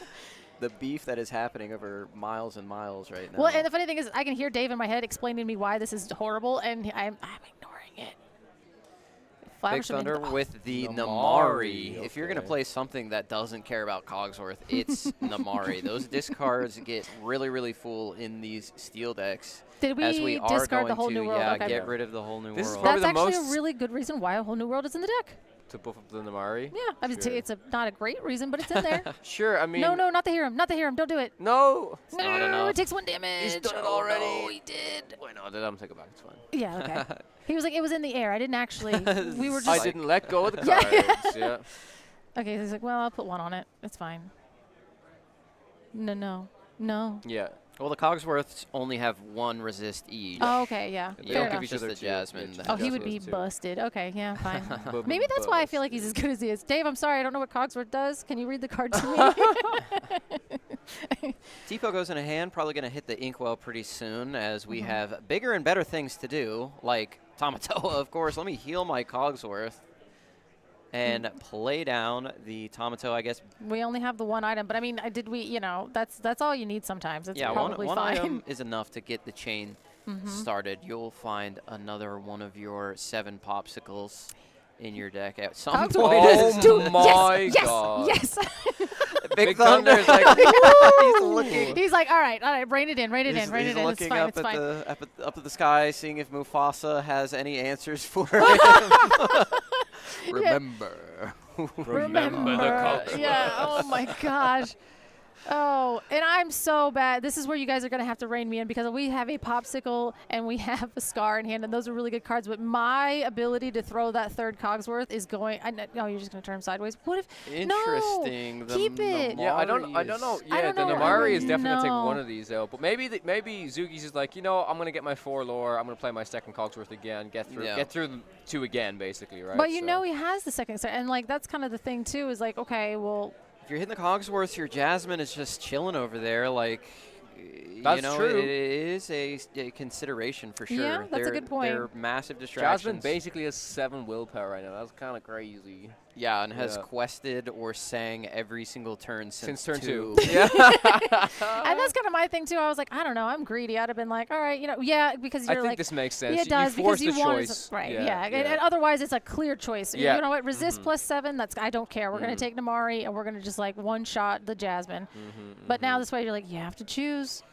[SPEAKER 5] The beef that is happening over miles and miles right now.
[SPEAKER 8] Well, and the funny thing is, I can hear Dave in my head explaining to me why this is horrible, and I'm ignoring it.
[SPEAKER 5] Big Thunder with the Namari. If you're going to play something that doesn't care about Cogsworth, it's Namari. Those discards get really, really full in these steel decks.
[SPEAKER 8] Did we,
[SPEAKER 5] as we are
[SPEAKER 8] discard
[SPEAKER 5] going
[SPEAKER 8] the whole
[SPEAKER 5] to,
[SPEAKER 8] new world?
[SPEAKER 5] Yeah,
[SPEAKER 8] Okay.
[SPEAKER 5] get rid of the whole new world.
[SPEAKER 8] That's actually a really good reason why a whole new world is in the deck.
[SPEAKER 3] To buff up the Namari?
[SPEAKER 8] Yeah, I mean, it's not a great reason, but it's in there.
[SPEAKER 3] Sure, I mean...
[SPEAKER 8] No, not the Hiram. Not the Hiram. Don't do it.
[SPEAKER 3] No.
[SPEAKER 8] No,
[SPEAKER 3] Not enough.
[SPEAKER 8] it takes 1 damage.
[SPEAKER 3] He's done it
[SPEAKER 8] Oh,
[SPEAKER 3] already.
[SPEAKER 8] no, he did.
[SPEAKER 3] Why not? I'm take it back. It's fine.
[SPEAKER 8] Yeah, okay. He was like, it was in the air. I didn't actually. We were just.
[SPEAKER 3] I didn't let go of the
[SPEAKER 8] Yeah.
[SPEAKER 3] cards. Yeah.
[SPEAKER 8] Okay, so he's like, well, I'll put 1 on it. It's fine. No.
[SPEAKER 5] Yeah. Well, the Cogsworths only have 1 resist each.
[SPEAKER 8] Oh, okay, yeah.
[SPEAKER 5] They
[SPEAKER 8] Fair
[SPEAKER 5] don't give
[SPEAKER 8] enough.
[SPEAKER 5] each other the Jasmine.
[SPEAKER 8] Oh, he would be busted. Okay, yeah, fine. Maybe that's why I feel like he's as good as he is. Dave, I'm sorry, I don't know what Cogsworth does. Can you read the card to me?
[SPEAKER 5] Tipo goes in a hand, probably going to hit the Inkwell pretty soon as we have bigger and better things to do, like Tamatoa, of course. Let me heal my Cogsworth and play down the Tamatoa, I guess.
[SPEAKER 8] We only have the 1 item, but I mean, that's all you need sometimes. It's
[SPEAKER 5] yeah,
[SPEAKER 8] probably
[SPEAKER 5] one
[SPEAKER 8] fine.
[SPEAKER 5] item is enough to get the chain started. You'll find another one of your 7 popsicles in your deck at some point.
[SPEAKER 3] Oh my God.
[SPEAKER 8] Yes.
[SPEAKER 5] Big Thunder is like, he's looking.
[SPEAKER 8] He's like, all right, rein it in, rein it in.
[SPEAKER 5] He's
[SPEAKER 8] It's
[SPEAKER 5] looking
[SPEAKER 8] fine,
[SPEAKER 5] up
[SPEAKER 8] it's
[SPEAKER 5] at
[SPEAKER 8] fine.
[SPEAKER 5] up at the sky, seeing if Mufasa has any answers for him. Remember.
[SPEAKER 3] Remember the Cogsworth.
[SPEAKER 8] Yeah, oh my gosh. Oh, and I'm so bad. This is where you guys are going to have to rein me in because we have a popsicle and we have a scar in hand, and those are really good cards. But my ability to throw that 3rd Cogsworth is going. No, you're just going to turn him sideways. What if?
[SPEAKER 5] Interesting.
[SPEAKER 8] No, keep it.
[SPEAKER 3] Yeah, I don't know. Yeah, the Namari is definitely take one of these out. But maybe Zugi's is like, I'm going to get my 4 lore. I'm going to play my 2nd Cogsworth again. Get through the 2 again, basically, right?
[SPEAKER 8] But he has the 2nd star, and like that's kind of the thing too. Is like, okay, well.
[SPEAKER 5] If you're hitting the Cogsworth, your Jasmine is just chilling over there. Like,
[SPEAKER 3] That's
[SPEAKER 5] It
[SPEAKER 3] true.
[SPEAKER 5] is a consideration for sure.
[SPEAKER 8] Yeah, that's a good point.
[SPEAKER 5] They're massive distractions.
[SPEAKER 3] Jasmine basically has 7 willpower right now. That's kind of crazy.
[SPEAKER 5] Yeah, and has quested or sang every single turn since
[SPEAKER 3] turn 2.
[SPEAKER 8] Yeah. And that's kind of my thing too. I was like, I don't know, I'm greedy. I'd have been like, all right, because you're
[SPEAKER 3] I
[SPEAKER 8] like.
[SPEAKER 3] think this makes sense.
[SPEAKER 8] Yeah, it does
[SPEAKER 3] you force
[SPEAKER 8] because
[SPEAKER 3] the
[SPEAKER 8] you want
[SPEAKER 3] choice.
[SPEAKER 8] right.
[SPEAKER 3] Yeah.
[SPEAKER 8] And otherwise it's a clear choice.
[SPEAKER 3] Yeah.
[SPEAKER 8] You know what? Resist plus 7. That's I don't care. We're gonna take Namari and we're gonna just like one shot the Jasmine. But now this way you're like, you have to choose.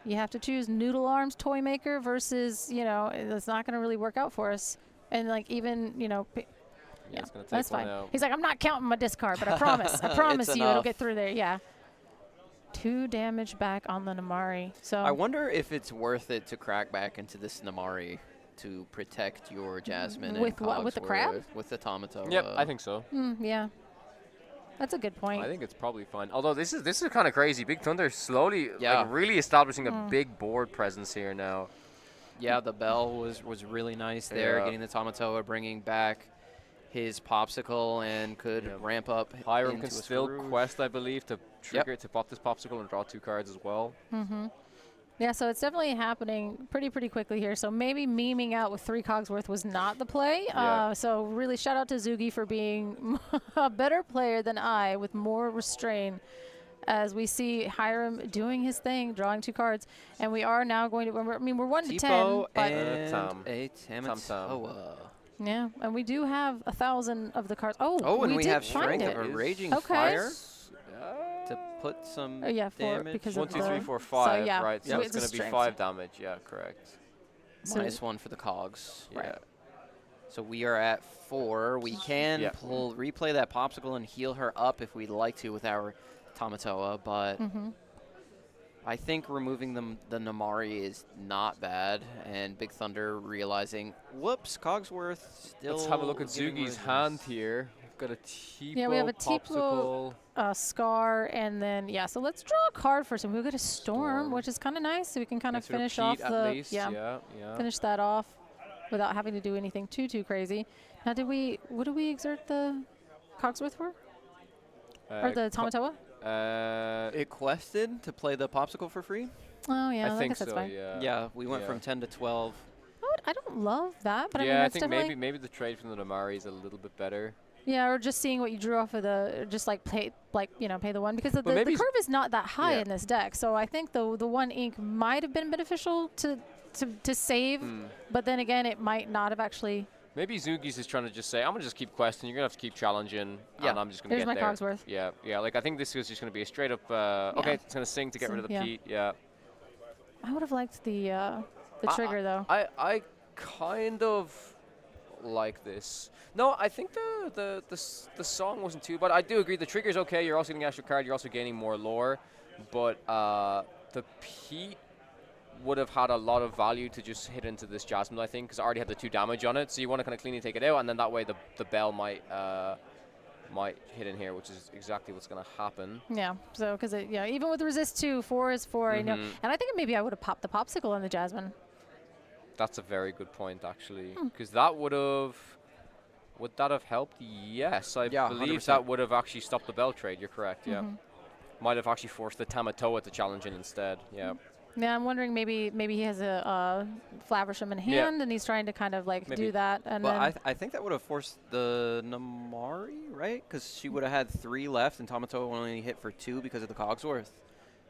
[SPEAKER 8] You have to choose Noodle Arms Toy Maker versus it's not gonna really work out for us. And like even yeah, that's fine. He's like, I'm not counting my discard, but I promise. I promise you it'll get through there. Yeah. 2 damage back on the Namari. So
[SPEAKER 5] I wonder if it's worth it to crack back into this Namari to protect your Jasmine
[SPEAKER 8] with
[SPEAKER 5] and
[SPEAKER 8] what? With the crab?
[SPEAKER 5] Cogsworth, with the Tamatoa.
[SPEAKER 3] Yep, I think so.
[SPEAKER 8] Yeah. That's a good point.
[SPEAKER 3] I think it's probably fine. Although this is kind of crazy. Big Thunder slowly, like, really establishing a big board presence here now.
[SPEAKER 5] Yeah, the bell was really nice there, getting the Tamatoa, bringing back his popsicle, and could ramp up.
[SPEAKER 3] Hiram can still quest, I believe, to trigger to pop this popsicle and draw 2 cards as well.
[SPEAKER 8] Yeah, so it's definitely happening pretty quickly here. So maybe memeing out with 3 Cogsworth was not the play. So really shout out to Zugi for being a better player than I with more restraint. As we see Hiram doing his thing, drawing 2 cards, and we are now going to. We're 1 to 10, but
[SPEAKER 5] and a Tamatoa.
[SPEAKER 8] Yeah, and we do have 1,000 of the cards. Oh,
[SPEAKER 5] and we
[SPEAKER 8] did
[SPEAKER 5] have
[SPEAKER 8] find
[SPEAKER 5] Strength of
[SPEAKER 8] it.
[SPEAKER 5] a Raging Fire to put some damage.
[SPEAKER 8] because
[SPEAKER 3] 1, 2, 3, 4, 5.
[SPEAKER 8] So, yeah.
[SPEAKER 3] Right, so it's going to be 5 damage. Yeah, correct.
[SPEAKER 5] -1 for the Cogs. Yeah. So we are at 4. We can replay that popsicle and heal her up if we'd like to with our Tamatoa, but I think removing the Namari is not bad. And Big Thunder realizing, whoops, Cogsworth still.
[SPEAKER 3] Let's have a look at Zugi's hand here. Got a Tipo,
[SPEAKER 8] Yeah, we have a
[SPEAKER 3] Popsicle.
[SPEAKER 8] Tipo, Scar, and then, yeah, so let's draw a card first. And we'll get a Storm, which is kind of nice. So we can kind of finish off
[SPEAKER 3] at least. Yeah.
[SPEAKER 8] Finish that off without having to do anything too crazy. Now, what did we exert the Cogsworth for? Or the Tamatoa?
[SPEAKER 5] It quested to play the Popsicle for free.
[SPEAKER 8] Oh, yeah,
[SPEAKER 3] I think
[SPEAKER 8] guess that's
[SPEAKER 3] so,
[SPEAKER 8] fine.
[SPEAKER 5] Yeah, we went from 10 to 12.
[SPEAKER 8] I don't love that, but I mean,
[SPEAKER 3] I
[SPEAKER 8] that's
[SPEAKER 3] think
[SPEAKER 8] definitely
[SPEAKER 3] maybe the trade from the Namari is a little bit better.
[SPEAKER 8] Yeah, or just seeing what you drew off of just like pay the one, because the curve is not that high in this deck. So I think the one ink might have been beneficial to save, but then again, it might not have actually.
[SPEAKER 3] Maybe Zoogies is trying to just say, I'm gonna just keep questing. You're gonna have to keep challenging, and I'm just gonna
[SPEAKER 8] Here's
[SPEAKER 3] get
[SPEAKER 8] my
[SPEAKER 3] there.
[SPEAKER 8] Cogsworth.
[SPEAKER 3] Yeah. Like I think this is just gonna be a straight up. Okay, it's gonna sing to get rid of the Pete. Yeah.
[SPEAKER 8] I would have liked the trigger though.
[SPEAKER 3] I kind of like this. No, I think the song wasn't too bad. I do agree the trigger's okay. You're also getting an extra card. You're also gaining more lore, but the Pete would have had a lot of value to just hit into this Jasmine, I think, because I already had the 2 damage on it. So you want to kind of cleanly take it out, and then that way the bell might hit in here, which is exactly what's going to happen.
[SPEAKER 8] Yeah. So because even with resist 2, 4 is 4. I know, and I think maybe I would have popped the Popsicle on the Jasmine.
[SPEAKER 3] That's a very good point, actually, because that would that have helped? Yes, I believe
[SPEAKER 5] 100%.
[SPEAKER 3] that would have actually stopped the bell trade. You're correct. Yeah, might have actually forced the Tamatoa to challenge in instead. Yeah.
[SPEAKER 8] Yeah, I'm wondering maybe he has a Flaversham in hand, and he's trying to kind of do that. And
[SPEAKER 5] well, I think that would have forced the Namari, right? Because she would have had 3 left, and Tamatoa only hit for 2 because of the Cogsworth.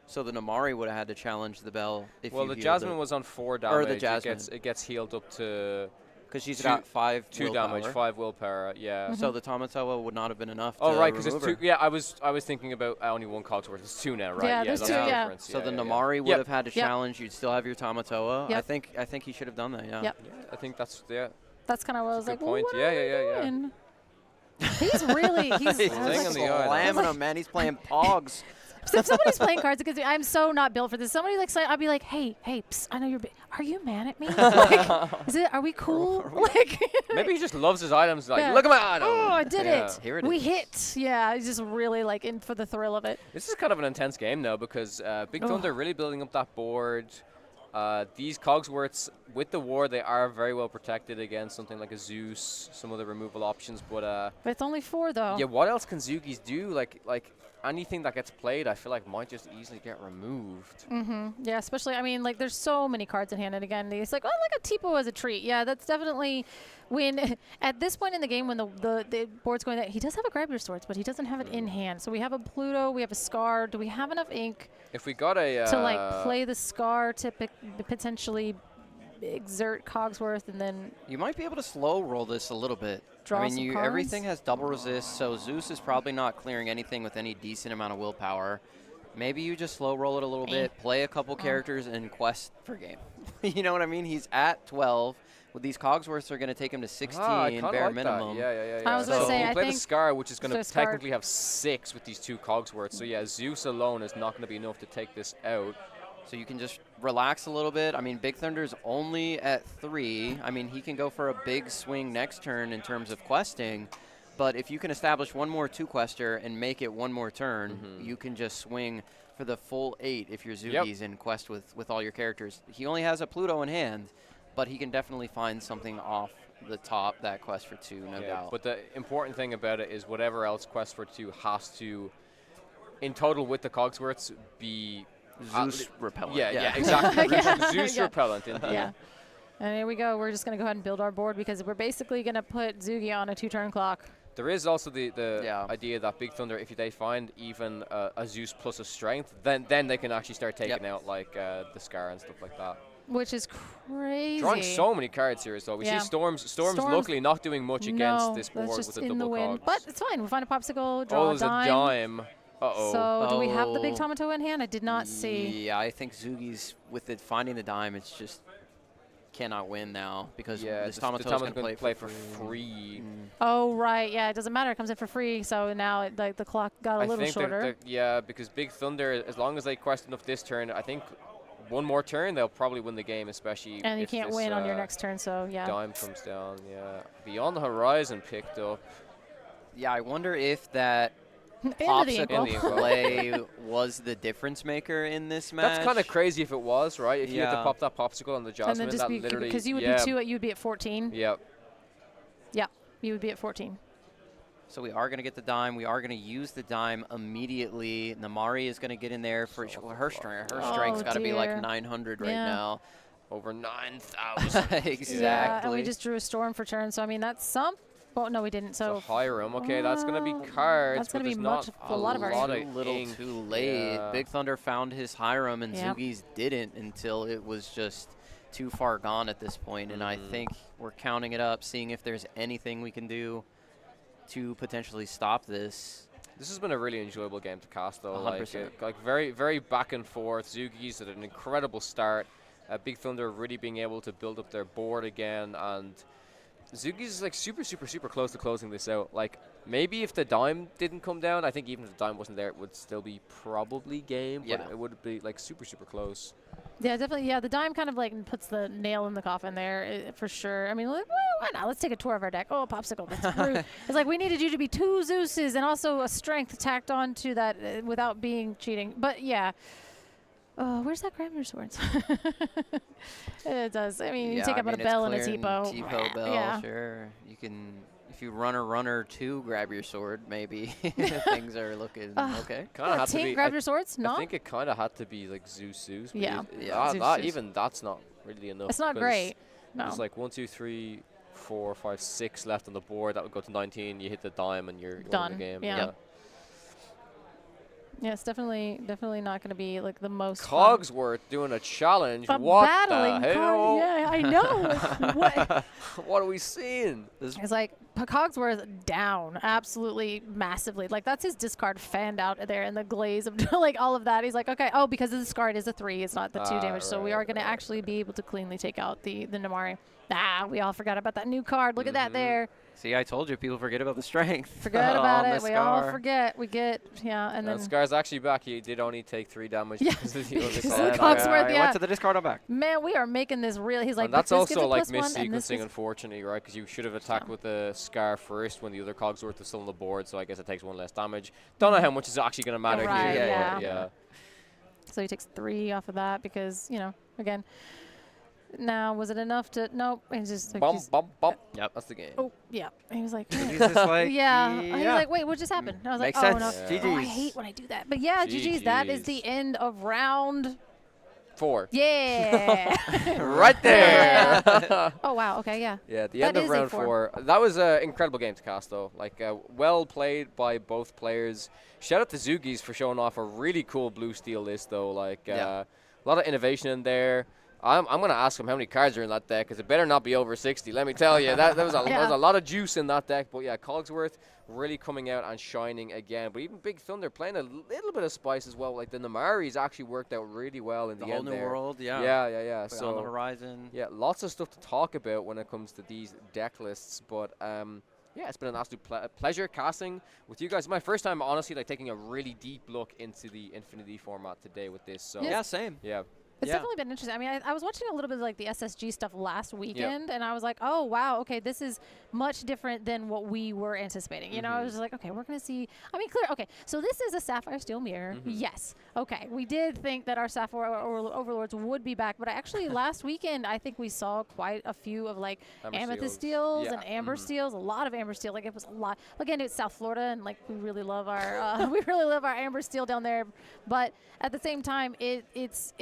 [SPEAKER 5] So the Namari would have had to challenge the bell.
[SPEAKER 3] Well, the Jasmine was on 4 damage.
[SPEAKER 5] Or the Jasmine.
[SPEAKER 3] It gets healed up to.
[SPEAKER 5] Because she's got 5
[SPEAKER 3] 2
[SPEAKER 5] willpower.
[SPEAKER 3] damage, 5 willpower. Yeah.
[SPEAKER 5] So the Tamatoa would not have been enough.
[SPEAKER 3] Oh
[SPEAKER 5] to
[SPEAKER 3] right, because it's
[SPEAKER 5] remove
[SPEAKER 3] 2.
[SPEAKER 5] her.
[SPEAKER 3] Yeah, I was thinking about only 1 Cogsworth. It's 2 now, right?
[SPEAKER 8] Yeah, there's
[SPEAKER 3] that's
[SPEAKER 8] 2,
[SPEAKER 3] the
[SPEAKER 8] yeah.
[SPEAKER 3] difference.
[SPEAKER 5] So
[SPEAKER 3] Yeah,
[SPEAKER 5] the
[SPEAKER 3] yeah,
[SPEAKER 5] Namari would have had to
[SPEAKER 8] Yep.
[SPEAKER 5] challenge. You'd still have your Tamatoa.
[SPEAKER 8] Yep.
[SPEAKER 5] I think he should have done that. Yeah.
[SPEAKER 8] Yep.
[SPEAKER 3] I think that's
[SPEAKER 8] That's kind of what I was
[SPEAKER 3] good
[SPEAKER 8] like.
[SPEAKER 3] point.
[SPEAKER 8] Well,
[SPEAKER 3] Yeah.
[SPEAKER 8] He's really he's
[SPEAKER 5] slamming him, man. He's playing Pogs.
[SPEAKER 8] If somebody's playing cards, because I'm so not built for this. Somebody I'd be like, hey, psst, I know you're. Are you mad at me? Are we cool?
[SPEAKER 3] Maybe he just loves his items. Like,
[SPEAKER 8] Yeah.
[SPEAKER 3] look at my item.
[SPEAKER 8] Oh, I did it.
[SPEAKER 5] Here it
[SPEAKER 8] we
[SPEAKER 5] is.
[SPEAKER 8] hit. Yeah, he's just really in for the thrill of it.
[SPEAKER 3] This is kind of an intense game now because Big Thunder really building up that board. These Cogsworths, with the war, they are very well protected against something like a Zeus, some of the removal options. But
[SPEAKER 8] it's only 4 though.
[SPEAKER 3] yeah, what else can Zoogies do? Like anything that gets played, I feel like might just easily get removed.
[SPEAKER 8] Yeah, especially there's so many cards in hand, and again, it's like a Tipo as a treat. Yeah, that's definitely when at this point in the game when the board's going that he does have a Grab Your Swords, but he doesn't have it in hand. So we have a Pluto, we have a Scar. Do we have enough ink?
[SPEAKER 3] If we got a
[SPEAKER 8] to play the Scar to potentially exert Cogsworth, and then
[SPEAKER 5] You might be able to slow roll this a little bit.
[SPEAKER 8] Draw
[SPEAKER 5] I mean,
[SPEAKER 8] some cards?
[SPEAKER 5] everything has double resist, so Zeus is probably not clearing anything with any decent amount of willpower. Maybe you just slow roll it a little bit, play a couple characters, and quest for game. You know what I mean? He's at 12. With these Cogsworths are going to take him to 16 bare minimum.
[SPEAKER 3] Yeah.
[SPEAKER 8] I was going to say,
[SPEAKER 3] you
[SPEAKER 8] I
[SPEAKER 3] play
[SPEAKER 8] think
[SPEAKER 3] the Scar, which is going to
[SPEAKER 8] Scar.
[SPEAKER 3] technically have 6 with these 2 Cogsworths. So yeah, Zeus alone is not going to be enough to take this out.
[SPEAKER 5] So you can just relax a little bit. I mean, Big Thunder's only at 3. I mean, he can go for a big swing next turn in terms of questing. But if you can establish 1 more 2-quester and make it 1 more turn, you can just swing for the full 8 if you're Zoogies in quest with all your characters. He only has a Pluto in hand, but he can definitely find something off the top that quest for 2, no doubt.
[SPEAKER 3] But the important thing about it is whatever else quest for 2 has to, in total with the Cogsworths, be
[SPEAKER 5] Zeus repellent.
[SPEAKER 3] Yeah, exactly. Zeus repellent, indeed.
[SPEAKER 8] Yeah. And here we go. We're just going to go ahead and build our board because we're basically going to put Zoogie on a 2-turn clock.
[SPEAKER 3] There is also the idea that Big Thunder, if they find even a Zeus plus a strength, then they can actually start taking out the Scar and stuff like that.
[SPEAKER 8] Which is crazy.
[SPEAKER 3] Drawing so many cards here, though. We see Storms luckily not doing much against this board
[SPEAKER 8] that's just
[SPEAKER 3] with a
[SPEAKER 8] in the
[SPEAKER 3] double
[SPEAKER 8] wind.
[SPEAKER 3] Cogs.
[SPEAKER 8] But it's fine. We'll find a Popsicle, draw
[SPEAKER 3] there's a dime. Uh-oh.
[SPEAKER 8] So do we have the big Tamatoa in hand? I did not see.
[SPEAKER 5] Yeah, I think Zoogies, with it finding the dime, it's just cannot win now because this Tamatoa's going to play for free.
[SPEAKER 8] Oh, right. Yeah, it doesn't matter. It comes in for free. So now the clock got a little shorter.
[SPEAKER 3] Yeah, because Big Thunder, as long as they quest enough this turn, I think 1 more turn, they'll probably win the game, especially
[SPEAKER 8] and you
[SPEAKER 3] if
[SPEAKER 8] can't
[SPEAKER 3] this,
[SPEAKER 8] win on your next turn, so yeah.
[SPEAKER 3] Dime comes down, yeah. Beyond the Horizon picked up.
[SPEAKER 5] Yeah, I wonder if that
[SPEAKER 8] popsicle
[SPEAKER 5] play was the difference maker in this match.
[SPEAKER 3] That's kind of crazy if it was, right? If you had to pop that popsicle on the Jasmine,
[SPEAKER 8] and then just
[SPEAKER 3] that
[SPEAKER 8] be,
[SPEAKER 3] literally...
[SPEAKER 8] because you would be 2, you'd be at 14.
[SPEAKER 3] Yep.
[SPEAKER 8] Yeah, you would be at 14.
[SPEAKER 5] So we are going to get the dime. We are going to use the dime immediately. Namari is going to get in there for her strength. Her strength's got to be like 900 right now.
[SPEAKER 3] Over 9,000.
[SPEAKER 5] Exactly.
[SPEAKER 8] Yeah, and we just drew a storm for turn, so I mean that's some. Well, no, we didn't. So
[SPEAKER 3] Hiram. Okay, that's going to be cards.
[SPEAKER 8] That's going to be
[SPEAKER 3] a
[SPEAKER 8] lot of our
[SPEAKER 5] too late.
[SPEAKER 3] Yeah.
[SPEAKER 5] Big Thunder found his Hiram, and Zoogies didn't until it was just too far gone at this point. And I think we're counting it up, seeing if there's anything we can do to potentially stop this.
[SPEAKER 3] This has been a really enjoyable game to cast, though.
[SPEAKER 5] 100%.
[SPEAKER 3] Like very, very back and forth. Zoogies at an incredible start. Big Thunder really being able to build up their board again, and Zoogies is like super, super, super close to closing this out. Like maybe if the dime didn't come down, I think even if the dime wasn't there, it would still be probably game. But it would be like super, super close.
[SPEAKER 8] Yeah, definitely. Yeah, the dime kind of like puts the nail in the coffin there for sure. I mean, why not? Let's take a tour of our deck. Oh, popsicle. That's rude. It's like we needed you to be 2 Zeuses and also a strength tacked on to that without being cheating. But yeah. Oh, where's that grab your swords? It does. I mean, you take up a bell and a T-bow.
[SPEAKER 5] T-bow bell, sure. You can, if you runner 2, grab your sword, maybe. Things are looking okay.
[SPEAKER 3] Kind of
[SPEAKER 8] Tink, grab your swords? No?
[SPEAKER 3] I think it kind of had to be like Zeus.
[SPEAKER 8] Yeah.
[SPEAKER 3] Even that's not really enough.
[SPEAKER 8] It's not great. No.
[SPEAKER 3] There's like 1, 2, 3, 4, 5, 6 left on the board. That would go to 19. You hit the dime and you're
[SPEAKER 8] done.
[SPEAKER 3] In the game.
[SPEAKER 8] Yeah. Yeah, it's definitely not going to be like the most.
[SPEAKER 3] Cogsworth doing a challenge. What
[SPEAKER 8] battling
[SPEAKER 3] the hell?
[SPEAKER 8] Yeah, I know.
[SPEAKER 3] What are we seeing?
[SPEAKER 8] It's like Cogsworth down absolutely massively. Like that's his discard fanned out there in the glaze of like all of that. He's like, okay, oh, because the discard is a 3, it's not the 2 damage, so we are going to actually be able to cleanly take out the Namari. We all forgot about that new card. Look at that there.
[SPEAKER 5] See, I told you, people forget about the strength.
[SPEAKER 8] Forget about it. We all forget. We get, and then.
[SPEAKER 3] Scar's actually back. He did only take 3 damage.
[SPEAKER 8] Yeah.
[SPEAKER 3] Because of the other
[SPEAKER 8] Cogsworth,
[SPEAKER 5] went to the discard on back.
[SPEAKER 8] Man, we are making this real. He's like,
[SPEAKER 3] and that's also like
[SPEAKER 8] missequencing,
[SPEAKER 3] missequencing, unfortunately, right? Because you should have attacked with the Scar first when the other Cogsworth is still on the board, so I guess it takes 1 less damage. Don't know how much is actually going to matter here.
[SPEAKER 8] Yeah. So he takes 3 off of that because, again. Now, was it enough to? Nope. He's just like,
[SPEAKER 3] bump. Yep, that's the game.
[SPEAKER 8] Oh, yeah. He was like,
[SPEAKER 5] he's just like,
[SPEAKER 8] yeah. He was like, wait, what just happened? And I was
[SPEAKER 5] Makes
[SPEAKER 8] like,
[SPEAKER 5] sense.
[SPEAKER 8] Oh, no. Oh, I hate when I do that. But yeah, GG's. That is the end of round
[SPEAKER 3] 4.
[SPEAKER 8] Yeah.
[SPEAKER 3] Right there.
[SPEAKER 8] Oh, wow. Okay, yeah.
[SPEAKER 3] Yeah, the end of round 4. That was an incredible game to cast, though. Like, well played by both players. Shout out to Zoogies for showing off a really cool blue steel list, though. Like, a lot of innovation in there. I'm going to ask him how many cards are in that deck, because it better not be over 60. Let me tell you, there was a lot of juice in that deck. But yeah, Cogsworth really coming out and shining again. But even Big Thunder playing a little bit of spice as well. Like the Namari's actually worked out really well in the end.
[SPEAKER 5] The whole new world, yeah.
[SPEAKER 3] Yeah.
[SPEAKER 5] So on the horizon.
[SPEAKER 3] Yeah, lots of stuff to talk about when it comes to these deck lists. But yeah, it's been an absolute pleasure casting with you guys. My first time, honestly, like taking a really deep look into the Infinity format today with this. So
[SPEAKER 5] yeah, same.
[SPEAKER 3] Yeah.
[SPEAKER 8] It's definitely been interesting. I mean, I was watching a little bit of like the SSG stuff last weekend, and I was like, oh, wow, okay, this is much different than what we were anticipating. You know, I was just like, okay, we're going to see. I mean, clear. Okay, so this is a Sapphire Steel Mirror. Yes. Okay, we did think that our Sapphire Overlords would be back, but actually last weekend, I think we saw quite a few of like Amethyst Steels and Amber Steels, a lot of Amber Steel. Like it was a lot. Again, it's South Florida, and like we really love our Amber Steel down there, but at the same time, it's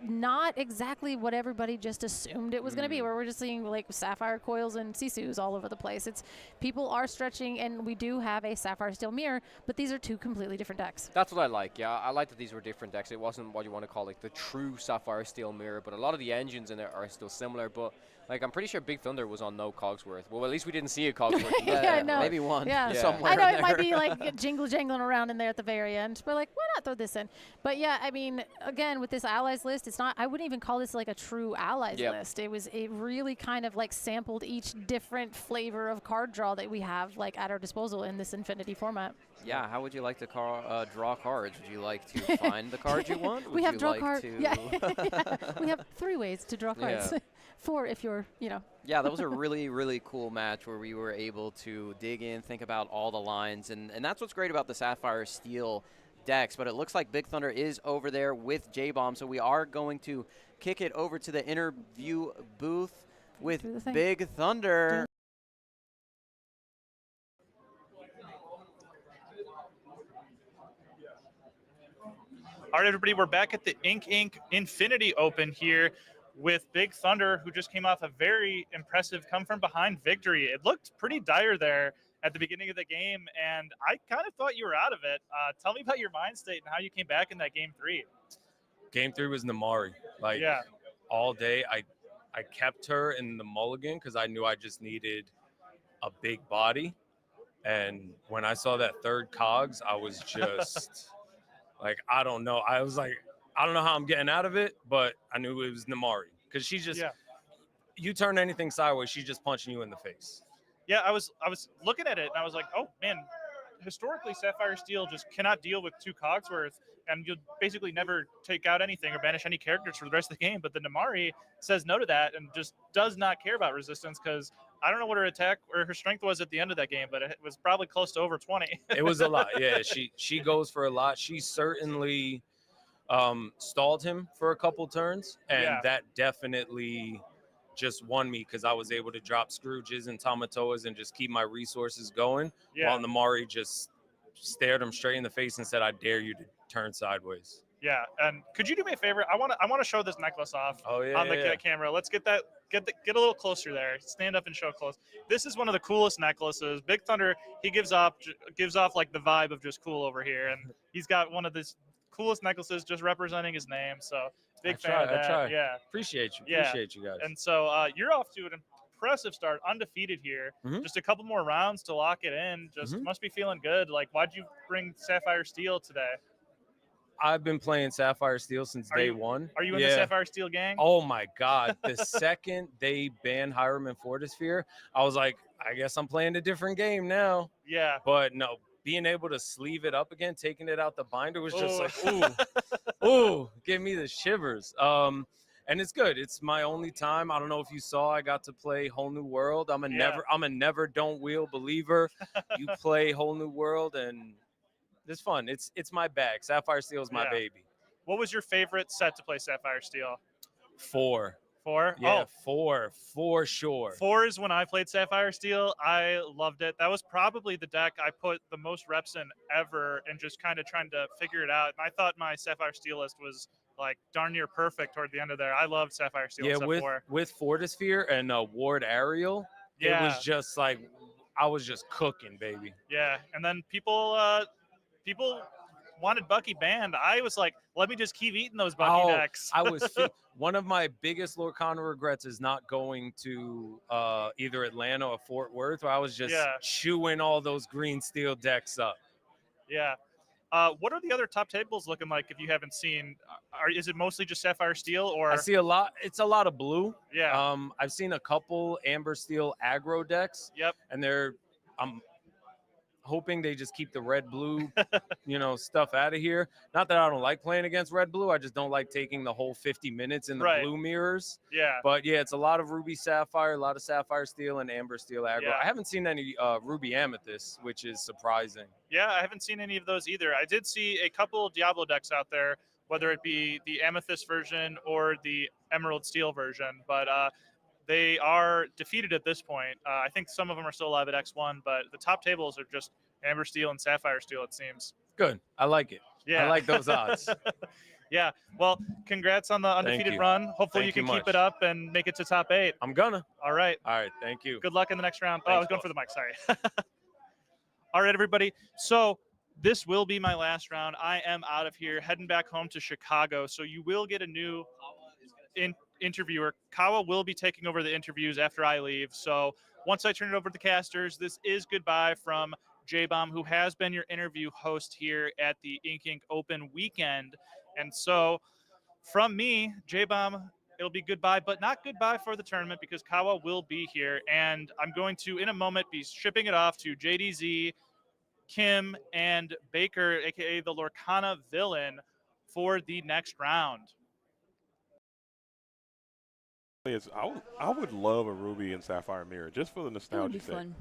[SPEAKER 8] not exactly what everybody just assumed it was going to be, where we're just seeing like Sapphire Coils and Sisus all over the place. It's people are stretching, and we do have a Sapphire Steel Mirror, but these are 2 completely different decks.
[SPEAKER 3] That's what I like. Yeah, I like that these were different decks. It wasn't what you want to call like the true Sapphire Steel Mirror, but a lot of the engines in it are still similar. But like I'm pretty sure Big Thunder was on no Cogsworth. Well, at least we didn't see a Cogsworth.
[SPEAKER 8] Yeah, I know.
[SPEAKER 5] Maybe one.
[SPEAKER 8] Yeah.
[SPEAKER 5] Somewhere
[SPEAKER 8] I know
[SPEAKER 5] in
[SPEAKER 8] it might
[SPEAKER 5] there.
[SPEAKER 8] be like jangling around in there at the very end. But like, why not throw this in? But yeah, I mean, again, with this Allies list, it's not, I wouldn't even call this like a true allies
[SPEAKER 3] Yep.
[SPEAKER 8] list. It really kind of like sampled each different flavor of card draw that we have like at our disposal in this Infinity format.
[SPEAKER 5] Yeah, how would you like to draw cards? Would you like to find the cards you want?
[SPEAKER 8] We
[SPEAKER 5] Would
[SPEAKER 8] have
[SPEAKER 5] you
[SPEAKER 8] draw
[SPEAKER 5] like
[SPEAKER 8] card.
[SPEAKER 5] to-
[SPEAKER 8] Yeah. Yeah. We have 3 ways to draw cards.
[SPEAKER 5] Yeah.
[SPEAKER 8] 4 if you're,
[SPEAKER 5] Yeah, that was a really, really cool match where we were able to dig in, think about all the lines, and that's what's great about the Sapphire Steel decks. But it looks like Big Thunder is over there with J-Bomb, so we are going to kick it over to the interview booth with Big Thunder.
[SPEAKER 1] All right, everybody, we're back at the Inc. Infinity Open here with Big Thunder, who just came off a very impressive come-from-behind victory. It looked pretty dire there at the beginning of the game, and I kind of thought you were out of it. Tell me about your mind state and how you came back in that Game 3.
[SPEAKER 17] Game 3 was Namari. Like, all day, I kept her in the mulligan because I knew I just needed a big body. And when I saw that third cogs, I was just... like, I don't know. I was like, I don't know how I'm getting out of it, but I knew it was Namari. Because she just, you turn anything sideways, she's just punching you in the face.
[SPEAKER 1] Yeah, I was looking at it, and I was like, oh, man, historically, Sapphire Steel just cannot deal with 2 cogs worth, and you'll basically never take out anything or banish any characters for the rest of the game. But the Namari says no to that and just does not care about resistance because I don't know what her attack or her strength was at the end of that game, but it was probably close to over 20.
[SPEAKER 17] It was a lot. Yeah, she goes for a lot. She certainly stalled him for a couple turns, and that definitely just won me because I was able to drop Scrooges and Tamatoas and just keep my resources going while Namari just stared him straight in the face and said, I dare you to turn sideways.
[SPEAKER 1] Yeah, and could you do me a favor? I want to show this necklace off on the camera. Let's get a little closer there. Stand up and show close. This is one of the coolest necklaces. Big Thunder, he gives off like the vibe of just cool over here, and he's got one of the coolest necklaces just representing his name. So big fan of that.
[SPEAKER 17] I try.
[SPEAKER 1] Yeah,
[SPEAKER 17] Appreciate you.
[SPEAKER 1] Yeah.
[SPEAKER 17] Appreciate you guys.
[SPEAKER 1] And so you're off to an impressive start, undefeated here. Just a couple more rounds to lock it in. Just must be feeling good. Like, why'd you bring Sapphire Steel today?
[SPEAKER 17] I've been playing Sapphire Steel since day one.
[SPEAKER 1] Are you in the Sapphire Steel gang?
[SPEAKER 17] Oh my God. The second they banned Hiram and Fortisphere, I was like, I guess I'm playing a different game now.
[SPEAKER 1] Yeah.
[SPEAKER 17] But no, being able to sleeve it up again, taking it out the binder was just like, ooh, give me the shivers. And it's good. It's my only time. I don't know if you saw, I got to play Whole New World. I'm a never don't wheel believer. You play Whole New World and it's fun. It's my bag. Sapphire Steel is my baby.
[SPEAKER 1] What was your favorite set to play Sapphire Steel?
[SPEAKER 17] 4.
[SPEAKER 1] 4?
[SPEAKER 17] Yeah, 4 for sure.
[SPEAKER 1] 4 is when I played Sapphire Steel. I loved it. That was probably the deck I put the most reps in ever and just kind of trying to figure it out. And I thought my Sapphire Steel list was like darn near perfect toward the end of there. I loved Sapphire Steel.
[SPEAKER 17] Yeah, with Fortisphere and Ward Ariel, it was just like I was just cooking, baby.
[SPEAKER 1] Yeah, and then people wanted Bucky banned. I was like, let me just keep eating those Bucky decks.
[SPEAKER 17] I was one of my biggest Lorcana regrets is not going to either Atlanta or Fort Worth, where I was just chewing all those green steel decks up.
[SPEAKER 1] Yeah. What are the other top tables looking like if you haven't seen? Is it mostly just Sapphire Steel or?
[SPEAKER 17] I see a lot. It's a lot of blue.
[SPEAKER 1] Yeah.
[SPEAKER 17] I've seen a couple Amber Steel aggro decks.
[SPEAKER 1] Yep.
[SPEAKER 17] And I'm hoping they just keep the red blue, stuff out of here. Not that I don't like playing against red blue. I just don't like taking the whole 50 minutes in the blue mirrors.
[SPEAKER 1] Yeah.
[SPEAKER 17] But yeah, it's a lot of Ruby Sapphire, a lot of Sapphire Steel and Amber Steel aggro.
[SPEAKER 1] Yeah.
[SPEAKER 17] I haven't seen any Ruby Amethyst, which is surprising.
[SPEAKER 1] Yeah, I haven't seen any of those either. I did see a couple Diablo decks out there, whether it be the Amethyst version or the Emerald Steel version, but they are defeated at this point. I think some of them are still alive at X1, but the top tables are just Amber Steel and Sapphire Steel, it seems.
[SPEAKER 17] Good. I like it.
[SPEAKER 1] Yeah.
[SPEAKER 17] I like those odds.
[SPEAKER 1] Yeah. Well, congrats on the undefeated run. Hopefully you can keep it up and make it to top 8.
[SPEAKER 17] I'm gonna.
[SPEAKER 1] All right.
[SPEAKER 17] All right. Thank you.
[SPEAKER 1] Good luck in the next round. I was going for the mic. Sorry. All right, everybody. So this will be my last round. I am out of here, heading back home to Chicago. So you will get a new interviewer. Kawa will be taking over the interviews after I leave. So once I turn it over to the casters, this is goodbye from J-Bomb, who has been your interview host here at the Inc. Open weekend. And so from me, J-Bomb, it'll be goodbye, but not goodbye for the tournament because Kawa will be here. And I'm going to, in a moment, be shipping it off to JDZ, Kim, and Baker, a.k.a. the Lorcana villain, for the next round.
[SPEAKER 7] I would love a Ruby and Sapphire mirror just for the nostalgia sake.
[SPEAKER 9] Fun.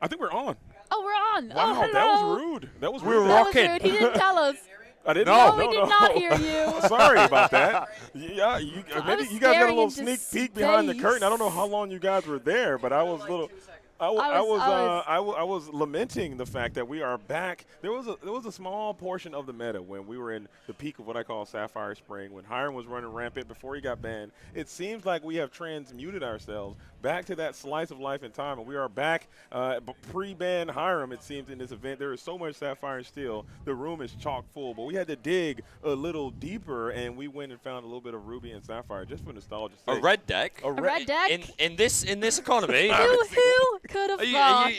[SPEAKER 7] I think we're on.
[SPEAKER 9] Oh, we're on.
[SPEAKER 7] Wow,
[SPEAKER 9] oh, hello.
[SPEAKER 7] that was rude. That was
[SPEAKER 4] We're
[SPEAKER 7] rude.
[SPEAKER 4] rocking.
[SPEAKER 9] That was rude. He didn't tell us.
[SPEAKER 7] I didn't.
[SPEAKER 9] No, we did not hear you.
[SPEAKER 7] Sorry about that. Yeah, maybe you guys got a little
[SPEAKER 9] staring into
[SPEAKER 7] sneak peek behind the
[SPEAKER 9] space.
[SPEAKER 7] curtain. I don't know how long you guys were there, but I was a little. I was lamenting the fact that we are back. There was a small portion of the meta when we were in the peak of what I call Sapphire Spring, when Hiram was running rampant before he got banned. It seems like we have transmuted ourselves back to that slice of life and time, and we are back pre-ban Hiram, it seems, in this event. There is so much Sapphire still. The room is chock full, but we had to dig a little deeper, and we went and found a little bit of Ruby and Sapphire just for nostalgia's sake.
[SPEAKER 4] A red deck?
[SPEAKER 9] A red deck?
[SPEAKER 4] In this economy?
[SPEAKER 9] Who could have thought?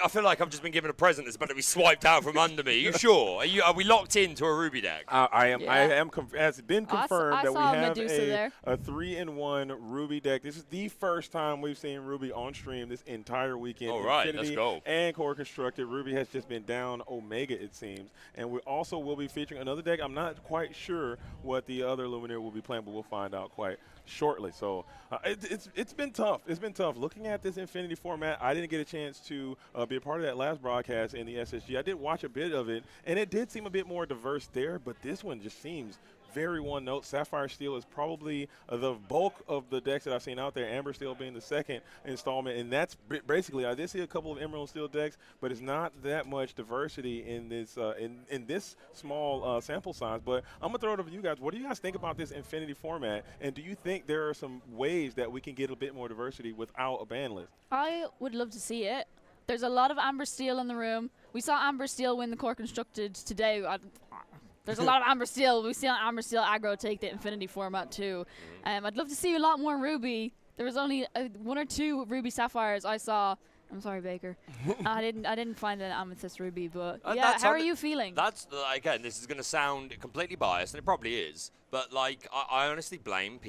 [SPEAKER 4] I feel like I've just been given a present that's about to be swiped out from under me. Are you sure? Are we locked into a Ruby deck?
[SPEAKER 7] I am. Yeah. Has been confirmed that we have a 3-in-1 Ruby deck. This is the first time we've seen Ruby on stream this entire weekend.
[SPEAKER 4] All right,
[SPEAKER 7] Infinity
[SPEAKER 4] let's go.
[SPEAKER 7] And Core Constructed. Ruby has just been down Omega, it seems. And we also will be featuring another deck. I'm not quite sure what the other Luminaire will be playing, but we'll find out quite shortly. So it's been tough. It's been tough. Looking at this Infinity format, I didn't get a chance to be a part of that last broadcast in the SSG. I did watch a bit of it, and it did seem a bit more diverse there, but this one just seems very one note. Sapphire Steel is probably the bulk of the decks that I've seen out there, Amber Steel being the second installment, and that's basically, I did see a couple of Emerald Steel decks, but it's not that much diversity in this in this small sample size. But I'm going to throw it over to you guys. What do you guys think about this Infinity format, and do you think there are some ways that we can get a bit more diversity without a ban list?
[SPEAKER 9] I would love to see it. There's a lot of Amber Steel in the room. We saw Amber Steel win the Core Constructed today. There's a lot of Amber Steel. We've seen Amber Steel aggro take the Infinity format too. I'd love to see a lot more Ruby. There was only 1 or 2 Ruby Sapphires I saw. I'm sorry, Baker. I didn't find an Amethyst Ruby, but yeah. How are you feeling?
[SPEAKER 4] That's again. This is going to sound completely biased, and it probably is. But like, I honestly blame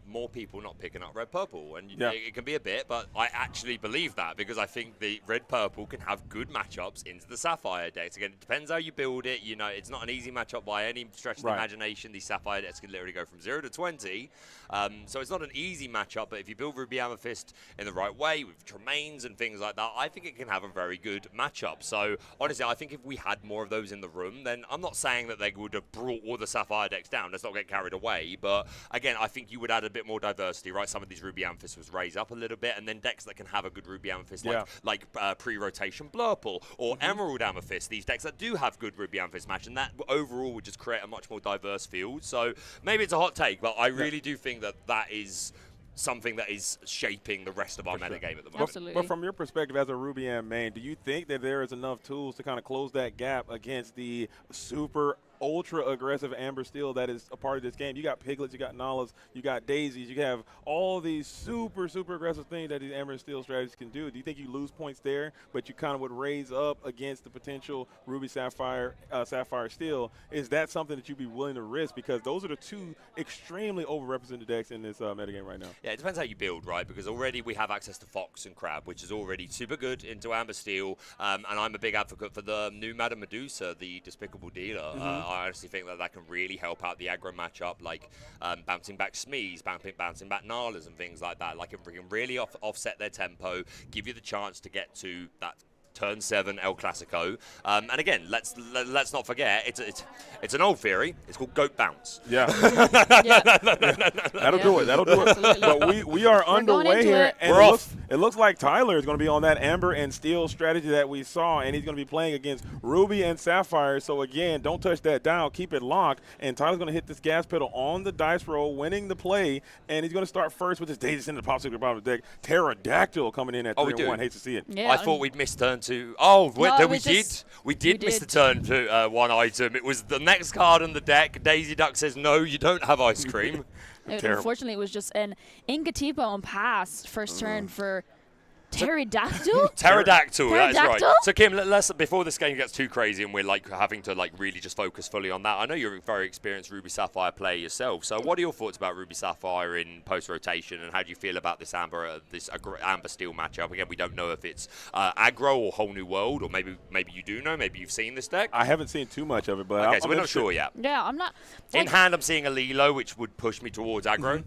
[SPEAKER 4] more people not picking up red purple, and it can be a bit, but I actually believe that because I think the red purple can have good matchups into the Sapphire decks. Again, it depends how you build it. You know, it's not an easy matchup by any stretch of the imagination. These Sapphire decks can literally go from 0 to 20, so it's not an easy matchup. But if you build Ruby Amethyst in the right way with Tremaines and things like that, I think it can have a very good matchup. So honestly, I think if we had more of those in the room, then I'm not saying that they would have brought all the Sapphire decks down. Let's not get carried away, but again, I think you would add a bit more diversity, right? Some of these Ruby Amethyst was raised up a little bit, and then decks that can have a good Ruby Amethyst, like pre-rotation Blurple or Emerald Amethyst, these decks that do have good Ruby Amethyst match, and that overall would just create a much more diverse field. So maybe it's a hot take, but I really do think that that is something that is shaping the rest of our metagame at the moment.
[SPEAKER 9] Absolutely.
[SPEAKER 7] But from your perspective as a Ruby Am main, do you think that there is enough tools to kind of close that gap against the super ultra aggressive Amber Steel that is a part of this game? You got Piglets, you got Nalas, you got Daisies, you have all these super aggressive things that these Amber Steel strategies can do. Do you think you lose points there, but you kind of would raise up against the potential Ruby Sapphire, Sapphire Steel? Is that something that you'd be willing to risk? Because those are the 2 extremely overrepresented decks in this metagame right now.
[SPEAKER 4] Yeah, it depends how you build, right? Because already we have access to Fox and Crab, which is already super good into Amber Steel, and I'm a big advocate for the new Madame Medusa, the Despicable Dealer. I honestly think that can really help out the aggro matchup, like bouncing back Smees, bouncing back Nalas and things like that. Like, if we can really offset their tempo, give you the chance to get to that Turn 7 El Clasico. And again, let's not forget, it's an old theory. It's called Goat Bounce.
[SPEAKER 7] Yeah. That'll do it. That'll do it. But we are underway here. And it looks like Tyler is going to be on that Amber and Steel strategy that we saw, and he's going to be playing against Ruby and Sapphire. So again, don't touch that dial. Keep it locked. And Tyler's going to hit this gas pedal on the dice roll, winning the play. And he's going to start first with his Daisy in the popsicle bottom of the deck. Pterodactyl coming in at 3-1. Hate to see it.
[SPEAKER 4] Yeah, I thought we'd missed turn 2. Oh, we did miss the turn to 1 item. It was the next card on the deck. Daisy Duck says, no, you don't have ice cream.
[SPEAKER 9] Unfortunately, it was just an Inkatipo on pass first turn for Pterodactyl?
[SPEAKER 4] Pterodactyl, that is right.
[SPEAKER 9] Pterodactyl?
[SPEAKER 4] So Kim, let's before this game gets too crazy and we're like having to like really just focus fully on that. I know you're a very experienced Ruby Sapphire player yourself. So what are your thoughts about Ruby Sapphire in post rotation, and how do you feel about this Amber Steel matchup? Again, we don't know if it's aggro or whole new world, or maybe you do know. Maybe you've seen this deck.
[SPEAKER 7] I haven't seen too much of it, but
[SPEAKER 4] okay, so we're not sure yet.
[SPEAKER 9] Yeah, I'm not.
[SPEAKER 4] In hand, I'm seeing a Lilo, which would push me towards aggro.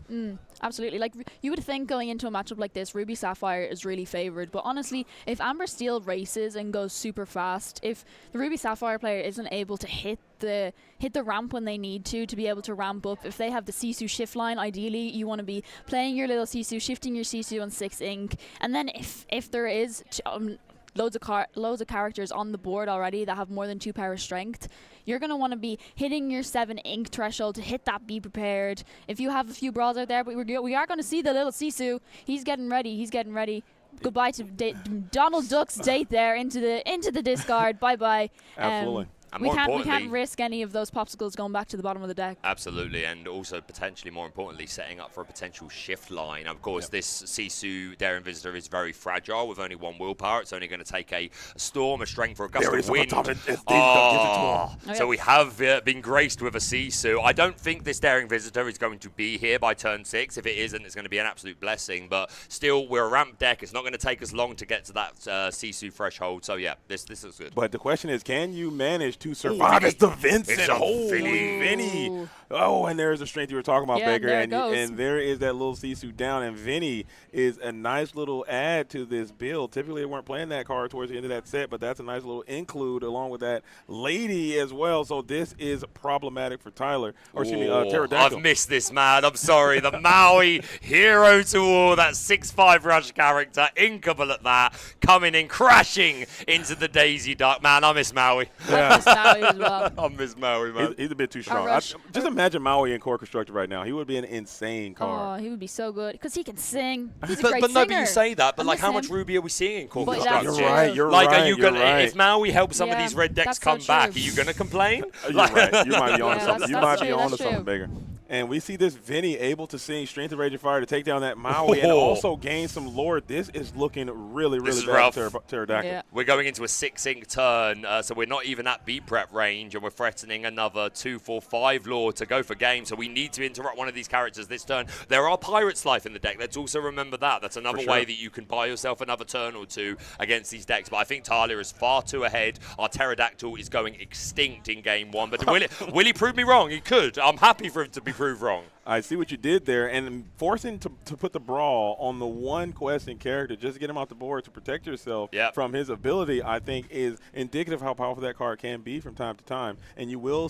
[SPEAKER 9] Absolutely. Like, you would think going into a matchup like this, Ruby Sapphire is really favored. But honestly, if Amber Steel races and goes super fast, if the Ruby Sapphire player isn't able to hit the ramp when they need to be able to ramp up, if they have the Sisu shift line, ideally you want to be playing your little Sisu, shifting your Sisu on 6 ink, and then if there is loads of characters on the board already that have more than 2 power strength, you're going to want to be hitting your 7 ink threshold to hit that Be Prepared. If you have a few brawls out there, but we are going to see the little Sisu. He's getting ready. Goodbye to Donald Duck's date there into the discard. Bye-bye.
[SPEAKER 7] Absolutely.
[SPEAKER 4] And
[SPEAKER 9] we
[SPEAKER 4] more
[SPEAKER 9] can't
[SPEAKER 4] importantly,
[SPEAKER 9] risk any of those popsicles going back to the bottom of the deck.
[SPEAKER 4] Absolutely, and also potentially, more importantly, setting up for a potential shift line. Of course, this Sisu Daring Visitor is very fragile with only 1 willpower. It's only going to take a storm, a strength, or a gust of wind. So we have been graced with a Sisu. I don't think this Daring Visitor is going to be here by turn 6. If it isn't, it's going to be an absolute blessing. But still, we're a ramp deck. It's not going to take us long to get to that Sisu threshold. So yeah, this looks good.
[SPEAKER 7] But the question is, can you manage to survive? It's the Vincent.
[SPEAKER 4] It's a
[SPEAKER 7] Vinny. Oh, and there's the strength you were talking about, Baker.
[SPEAKER 9] There
[SPEAKER 7] and there is that little Sisu down. And Vinny is a nice little add to this build. Typically, they weren't playing that card towards the end of that set, but that's a nice little include along with that lady as well. So this is problematic for Tyler. Or excuse me, Pterodactyl.
[SPEAKER 4] I've missed this, man. I'm sorry. The Maui hero to all, that 6/5 rush character, inkable at that, coming in, crashing into the Daisy Duck. Man, I miss Maui.
[SPEAKER 7] Yeah.
[SPEAKER 9] Maui as well.
[SPEAKER 4] I miss Maui, man.
[SPEAKER 7] He's a bit too strong. Just imagine Maui in Core Constructor right now. He would be an insane card.
[SPEAKER 9] Oh, he would be so good because he can sing. He's a
[SPEAKER 4] but
[SPEAKER 9] great
[SPEAKER 4] no,
[SPEAKER 9] singer.
[SPEAKER 4] but you say that. But
[SPEAKER 9] I
[SPEAKER 4] like,
[SPEAKER 9] miss
[SPEAKER 4] how
[SPEAKER 9] him.
[SPEAKER 4] much Ruby are we seeing in Core
[SPEAKER 9] But
[SPEAKER 4] Constructor?
[SPEAKER 9] that's
[SPEAKER 7] You're right. You're
[SPEAKER 4] like,
[SPEAKER 7] right.
[SPEAKER 4] are you
[SPEAKER 7] you're
[SPEAKER 4] gonna?
[SPEAKER 7] right.
[SPEAKER 4] If Maui helps some of
[SPEAKER 9] Yeah,
[SPEAKER 4] these red decks
[SPEAKER 9] that's
[SPEAKER 4] come
[SPEAKER 9] so
[SPEAKER 4] back,
[SPEAKER 9] true.
[SPEAKER 4] are you gonna complain?
[SPEAKER 7] You're right. You might be onto
[SPEAKER 9] Yeah,
[SPEAKER 7] something. You
[SPEAKER 9] that's
[SPEAKER 7] might be
[SPEAKER 9] true,
[SPEAKER 7] onto
[SPEAKER 9] that's
[SPEAKER 7] something,
[SPEAKER 9] true.
[SPEAKER 7] Baker. And we see this Vinny able to sing Strength of Rage and Fire to take down that Maui and also gain some lore. This is looking really,
[SPEAKER 4] This
[SPEAKER 7] really
[SPEAKER 4] is
[SPEAKER 7] bad
[SPEAKER 4] rough.
[SPEAKER 7] for Pterodactyl.
[SPEAKER 9] Yeah.
[SPEAKER 4] We're going into a 6 ink turn, so we're not even at B prep range, and we're threatening another 2, 4, 5 lore to go for game. So we need to interrupt one of these characters this turn. There are Pirate's Life in the deck. Let's also remember that. That's another way that you can buy yourself another turn or 2 against these decks. But I think Tyler is far too ahead. Our Pterodactyl is going extinct in game 1. But will he prove me wrong? He could. I'm happy for him to be proved wrong.
[SPEAKER 7] I see what you did there, and forcing to put the brawl on the one questing character just to get him off the board to protect yourself from his ability, I think is indicative of how powerful that card can be from time to time. And you will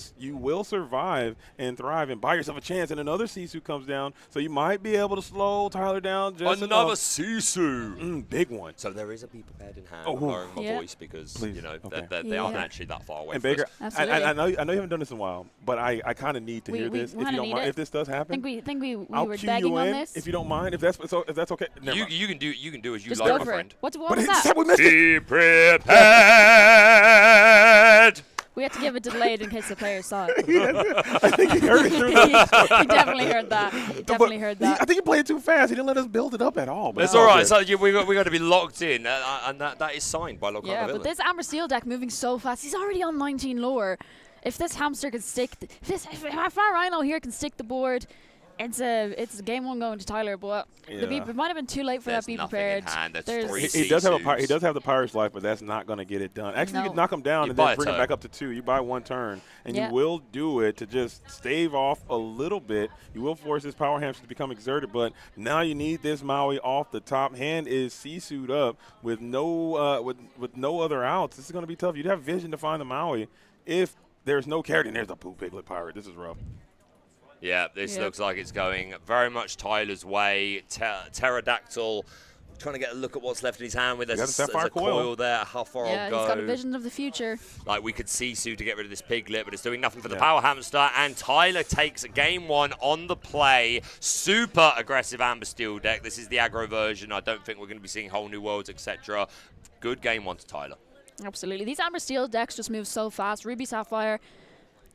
[SPEAKER 7] survive and thrive and buy yourself a chance. And another Sisu comes down, so you might be able to slow Tyler down just
[SPEAKER 4] Another
[SPEAKER 7] enough.
[SPEAKER 4] Sisu.
[SPEAKER 7] Big one.
[SPEAKER 4] So there is a Be Prepared in hand.
[SPEAKER 7] Oh,
[SPEAKER 4] I'm lowering my
[SPEAKER 9] yeah.
[SPEAKER 4] voice because
[SPEAKER 7] Please.
[SPEAKER 4] you know
[SPEAKER 7] Okay.
[SPEAKER 4] they aren't actually that far away.
[SPEAKER 7] And
[SPEAKER 4] from
[SPEAKER 7] Baker,
[SPEAKER 4] us.
[SPEAKER 7] I know you haven't done this in a while, but I kind of need to hear this. If you don't mind, if this does happen.
[SPEAKER 9] I think we
[SPEAKER 7] I'll
[SPEAKER 9] were
[SPEAKER 7] cue
[SPEAKER 9] begging
[SPEAKER 7] you
[SPEAKER 9] on
[SPEAKER 7] in
[SPEAKER 9] this.
[SPEAKER 7] if you don't mind. If that's okay. Never mind.
[SPEAKER 4] You can do as you
[SPEAKER 9] Just
[SPEAKER 4] like,
[SPEAKER 9] go
[SPEAKER 4] my
[SPEAKER 9] for
[SPEAKER 4] friend.
[SPEAKER 9] it. What
[SPEAKER 7] But
[SPEAKER 9] was
[SPEAKER 7] he
[SPEAKER 9] that?
[SPEAKER 7] said we missed it.
[SPEAKER 4] Be prepared.
[SPEAKER 9] We had to give it delayed in case the player saw it.
[SPEAKER 7] I think he heard it through
[SPEAKER 9] he definitely heard that. He definitely heard that.
[SPEAKER 7] I think he played too fast. He didn't let us build it up at all. But
[SPEAKER 4] It's all right. So we got to be locked in, and that is signed by Lorcana
[SPEAKER 9] Yeah,
[SPEAKER 4] Villain.
[SPEAKER 9] but this Amber Steel deck moving so fast. He's already on 19 lore. If this hamster can stick, if our Rhino here can stick the board, it's a game 1 going to Tyler. But it might have been too late for that Be Prepared.
[SPEAKER 7] He does have the Pirate's Life, but that's not going to get it done. Actually, you can knock him down and then bring him back up to 2. You buy 1 turn, and you will do it to just stave off a little bit. You will force this power hamster to become exerted, but now you need this Maui off the top. Hand is Sisu'd up with no with no other outs. This is going to be tough. You'd have vision to find the Maui if there's no character. And there's a Poo Piglet Pirate. This is rough.
[SPEAKER 4] Yeah, this looks like it's going very much Tyler's way. Pterodactyl trying to get a look at what's left in his hand with there's a coil there. How far I'll go.
[SPEAKER 9] He's got a vision of the future.
[SPEAKER 4] Like we could see Sue to get rid of this piglet, but it's doing nothing for the power hamster. And Tyler takes game 1 on the play. Super aggressive Amber Steel deck. This is the aggro version. I don't think we're going to be seeing whole new worlds, etc. Good game 1 to Tyler.
[SPEAKER 9] Absolutely. These Amber Steel decks just move so fast. Ruby Sapphire,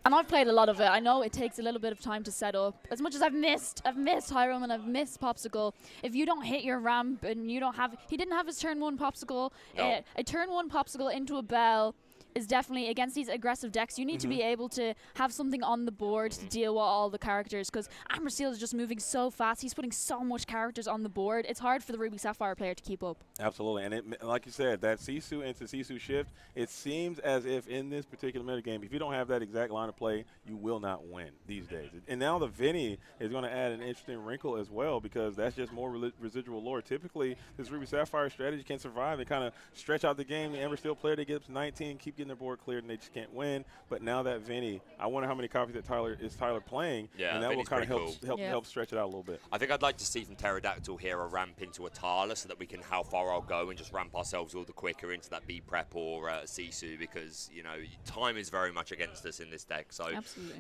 [SPEAKER 9] And I've played a lot of it. I know it takes a little bit of time to set up. As much as I've missed Hiram and I've missed Popsicle. If you don't hit your ramp and you don't have, he didn't have his turn 1 Popsicle.
[SPEAKER 4] No.
[SPEAKER 9] A turn 1 Popsicle into a Bell is definitely against these aggressive decks. You need to be able to have something on the board to deal with all the characters, because Amber Steel is just moving so fast. He's putting so much characters on the board. It's hard for the Ruby Sapphire player to keep up.
[SPEAKER 7] Absolutely, and like you said, that Sisu into Sisu shift, it seems as if in this particular metagame, if you don't have that exact line of play, you will not win these days. And now the Vinny is going to add an interesting wrinkle as well, because that's just more residual lore. Typically, this Ruby Sapphire strategy can survive and kind of stretch out the game. The Amber Steel player, they get up to 19, keep getting their board cleared, and they just can't win. But now that Vinny, I wonder how many copies that Tyler playing, and that
[SPEAKER 4] Vinny's
[SPEAKER 7] will kind of
[SPEAKER 4] pretty
[SPEAKER 7] help stretch it out a little bit.
[SPEAKER 4] I think I'd like to see from Pterodactyl here a ramp into a Tala so that we can how far I'll go and just ramp ourselves all the quicker into that B prep or Sisu, because you know time is very much against us in this deck. So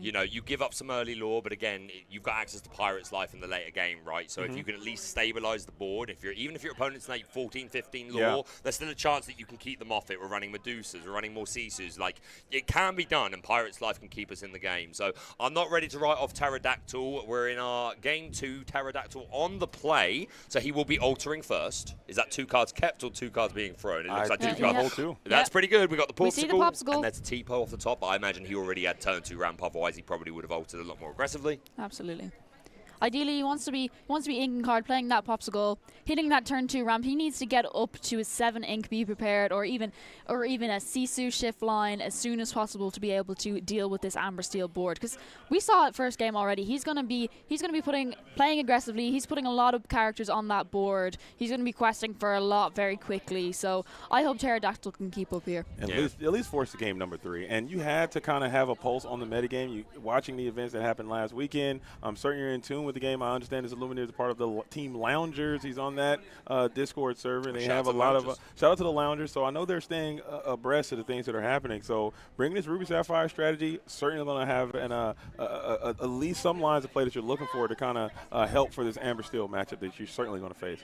[SPEAKER 4] you know you give up some early lore, but again you've got access to Pirate's Life in the later game, right? So if you can at least stabilize the board, even if your opponent's like 14, 15 lore, there's still a chance that you can keep them off it. We're running Medusas, we're running more Sisus. Like it can be done, and Pirate's Life can keep us in the game. So I'm not ready to write off Pterodactyl. We're in our game 2. Pterodactyl on the play, so he will be altering first. Is that 2 cards kept or 2 cards being thrown? It looks like 2 cards. That's pretty good. We got the Popsicle.
[SPEAKER 9] We see the Popsicle.
[SPEAKER 4] And there's a T-Po off the top. I imagine he already had turn 2 ramp, otherwise he probably would have altered a lot more aggressively.
[SPEAKER 9] Absolutely. Ideally, he wants to be inking card, playing that Popsicle, hitting that turn 2 ramp. He needs to get up to his 7 ink, be prepared, or even a Sisu shift line as soon as possible to be able to deal with this Amber Steel board. Because we saw it first game already. He's gonna be playing aggressively. He's putting a lot of characters on that board. He's gonna be questing for a lot very quickly. So I hope Pterodactyl can keep up here.
[SPEAKER 7] At least force the game number 3. And you had to kind of have a pulse on the metagame. You watching the events that happened last weekend. I'm certain you're in tune with the game. I understand this Illuminator is part of the team Loungers. He's on that Discord server, and they have a lot of shout out to the Loungers. So I know they're staying abreast of the things that are happening. So bringing this Ruby Sapphire strategy, certainly going to have at least some lines of play that you're looking for to kind of help for this Amber Steel matchup that you're certainly going to face.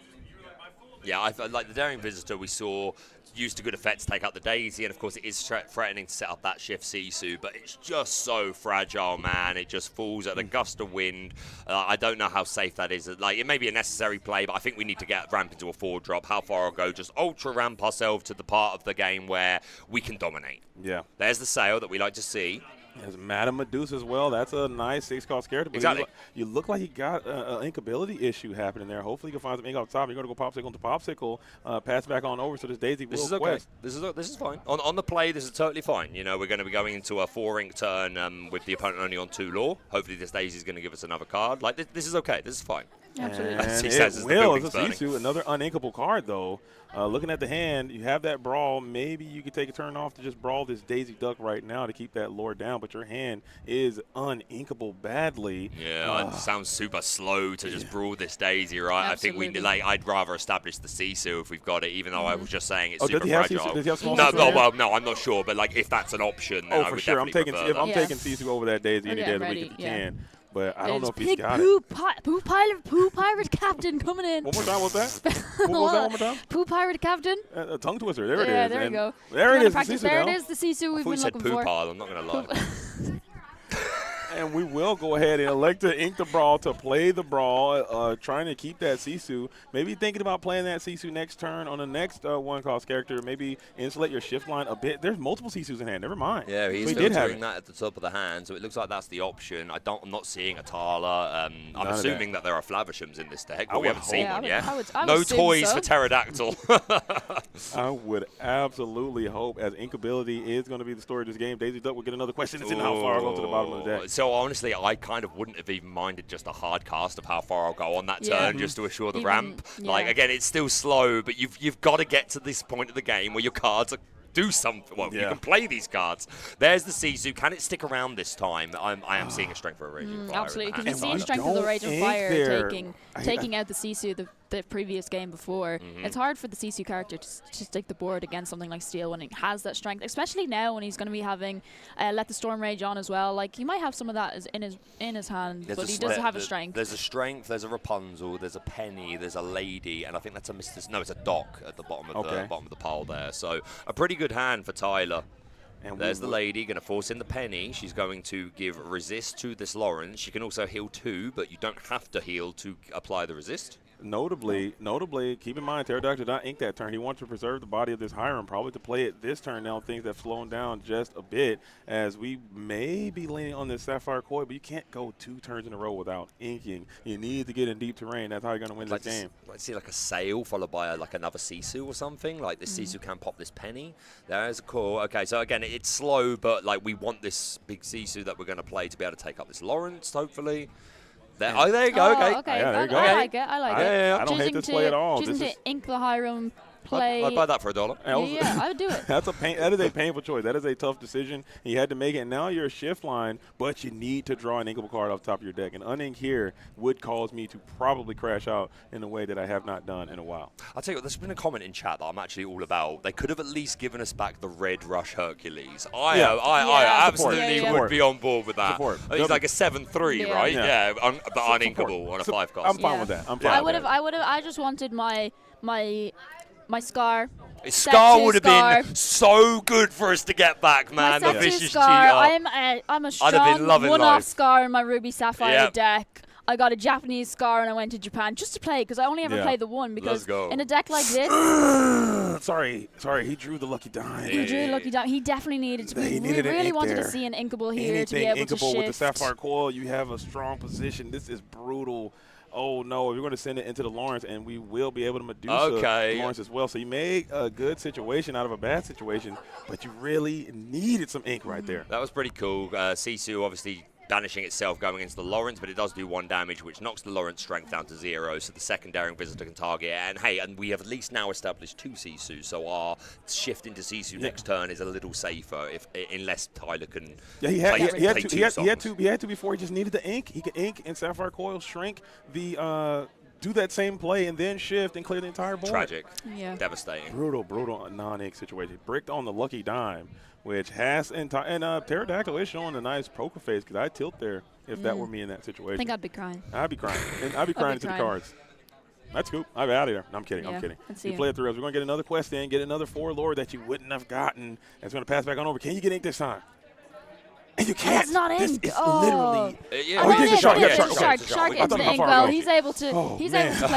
[SPEAKER 4] Yeah, I like the Daring Visitor we saw used to good effect to take out the Daisy, and of course it is threatening to set up that shift Sisu, but it's just so fragile, man. It just falls at a gust of wind. I don't know how safe that is. Like, it may be a necessary play, but I think we need to get ramp into a 4-drop. How far I'll go, just ultra ramp ourselves to the part of the game where we can dominate.
[SPEAKER 7] Yeah.
[SPEAKER 4] There's the sail that we like to see.
[SPEAKER 7] There's Madame Medusa as well. That's a nice 6-cost character. But
[SPEAKER 4] Exactly.
[SPEAKER 7] You look like he got an inkability issue happening there. Hopefully you can find some ink off the top. You're going to go Popsicle into Popsicle, pass back on over, so this Daisy will
[SPEAKER 4] This is okay. This is fine. On the play, this is totally fine. You know, we're going to be going into a 4-ink turn with the opponent only on 2 lore. Hopefully this Daisy is going to give us another card. Like, this is okay. This is fine.
[SPEAKER 9] Absolutely.
[SPEAKER 7] And it will. It's a Sisu, another uninkable card, though. Looking at the hand, you have that Brawl. Maybe you could take a turn off to just Brawl this Daisy Duck right now to keep that lore down, but your hand is uninkable badly.
[SPEAKER 4] Yeah, it sounds super slow to just brawl this Daisy, right?
[SPEAKER 9] Absolutely.
[SPEAKER 4] I think I'd rather establish the Sisu if we've got it, even though I was just saying it's super
[SPEAKER 7] does he have
[SPEAKER 4] fragile.
[SPEAKER 7] Sisu? Does he have small
[SPEAKER 4] no,
[SPEAKER 7] Sisu?
[SPEAKER 4] no, I'm not sure, but like if that's an option, then I
[SPEAKER 7] for
[SPEAKER 4] would
[SPEAKER 7] sure. I'm taking
[SPEAKER 4] definitely prefer that.
[SPEAKER 7] Sisu over that Daisy any day of the week if you can. But I don't know if he's got it.
[SPEAKER 9] Poo Pirate Captain coming in.
[SPEAKER 7] One more time, what's that? What was that one more time?
[SPEAKER 9] Poo Pirate Captain.
[SPEAKER 7] A tongue twister. There it is.
[SPEAKER 9] Yeah, there you go.
[SPEAKER 7] There it is.
[SPEAKER 9] There it is, the Sisu we've been looking for.
[SPEAKER 4] I'm not going to lie.
[SPEAKER 7] And we will go ahead and elect to ink the Brawl, to play the Brawl, trying to keep that Sisu. Maybe thinking about playing that Sisu next turn on the next 1-cost character. Maybe insulate your shift line a bit. There's multiple Sisus in hand. Never mind.
[SPEAKER 4] Yeah, he's filtering that at the top of the hand, so it looks like that's the option. I'm not seeing a Tala. I'm assuming that there are Flavishams in this deck, but we haven't seen one yet. No toys for Pterodactyl.
[SPEAKER 7] I would absolutely hope, as inkability is going to be the story of this game, Daisy Duck will get another question. It's in how far I'll go to the bottom of the deck.
[SPEAKER 4] So honestly, I kind of wouldn't have even minded just a hard cast of how far I'll go on that turn just to assure the ramp. Like, again, it's still slow, but you've got to get to this point of the game where your cards are do something. Well, you can play these cards. There's the Sisu. Can it stick around this time? I am seeing a strength for a Raging Fire.
[SPEAKER 9] Absolutely, because we've seen strength of the Raging Fire taking out the Sisu the previous game before. It's hard for the Sisu character to stick the board against something like Steel when he has that strength, especially now when he's going to be having Let the Storm Rage on as well. Like, he might have some of that in his hand, but he does have a strength.
[SPEAKER 4] There's a strength, there's a Rapunzel, there's a Penny, there's a Lady, and I think that's a Mr. No, it's a Doc at the bottom of the pile there. So a pretty good hand for Tyler. And there's the lady going to force in the penny. She's going to give resist to this Lawrence. She can also heal 2, but you don't have to heal to apply the resist.
[SPEAKER 7] Notably, keep in mind, Pterodactyl did not ink that turn. He wants to preserve the body of this Hiram, probably to play it this turn now. Things have slowed down just a bit as we may be leaning on this Sapphire Koi, but you can't go 2 turns in a row without inking. You need to get in deep terrain. That's how you're going to win this game.
[SPEAKER 4] Let's see like a sail followed by like another Sisu or something. Like this Sisu can pop this penny. There's a call. Okay, so again, it's slow, but like we want this big Sisu that we're going to play to be able to take up this Lawrence, hopefully. There you go.
[SPEAKER 9] Okay.
[SPEAKER 4] Yeah, there you go.
[SPEAKER 9] I like it.
[SPEAKER 7] I don't hate this play at all.
[SPEAKER 9] Choosing to ink the Hiram play.
[SPEAKER 4] I'd buy that for $1.
[SPEAKER 9] Yeah, I would do it.
[SPEAKER 7] That is a painful choice. That is a tough decision. You had to make it. And now you're a shift line, but you need to draw an inkable card off the top of your deck. And unink here would cause me to probably crash out in a way that I have not done in a while.
[SPEAKER 4] I'll tell you what, there's been a comment in chat that I'm actually all about. They could have at least given us back the Red Rush Hercules. I absolutely would be on board with that. He's like a 7/3, right? Yeah, but uninkable on a 5 cost.
[SPEAKER 7] I'm fine with that.
[SPEAKER 9] I just wanted my Scar.
[SPEAKER 4] Scar would have been so good for us to get back, man. The vicious cheater.
[SPEAKER 9] I'm a strong one-off Scar in my Ruby Sapphire deck. I got a Japanese Scar and I went to Japan just to play because I only ever played the one because in a deck like this.
[SPEAKER 7] Sorry, he drew the lucky dime.
[SPEAKER 9] He drew lucky dime. He definitely needed to. We really wanted to see an inkable here to be able to shift.
[SPEAKER 7] With the Sapphire Coil, you have a strong position. This is brutal. Oh, no, we're going to send it into the Lawrence, and we will be able to Medusa Lawrence as well. So you made a good situation out of a bad situation, but you really needed some ink right there.
[SPEAKER 4] That was pretty cool. Sisu obviously banishing itself going into the Lawrence, but it does do 1 damage, which knocks the Lawrence strength down to 0, so the second daring visitor can target it. And we have at least now established 2 Sisu, so our shift into Sisu next turn is a little safer unless Tyler can
[SPEAKER 7] he had to before. He just needed the ink. He could ink and Sapphire Coil, shrink the do that same play and then shift and clear the entire board.
[SPEAKER 4] Tragic. Devastating.
[SPEAKER 7] Brutal non-ink situation. Bricked on the lucky dime, which has and Pterodactyl is showing a nice poker face because I'd tilt there if that were me in that situation.
[SPEAKER 9] I think I'd be crying.
[SPEAKER 7] I'd be crying. And I'd be crying into the cards. That's cool. I'm out of there. No, I'm kidding. I'm kidding. You play it through us. We're going to get another quest in, get another 4 lore that you wouldn't have gotten. It's going to pass back on over. Can you get ink this time? And you can't.
[SPEAKER 9] It's not ink.
[SPEAKER 7] This is literally.
[SPEAKER 9] He gets a shark into the ink. Well, he's able to play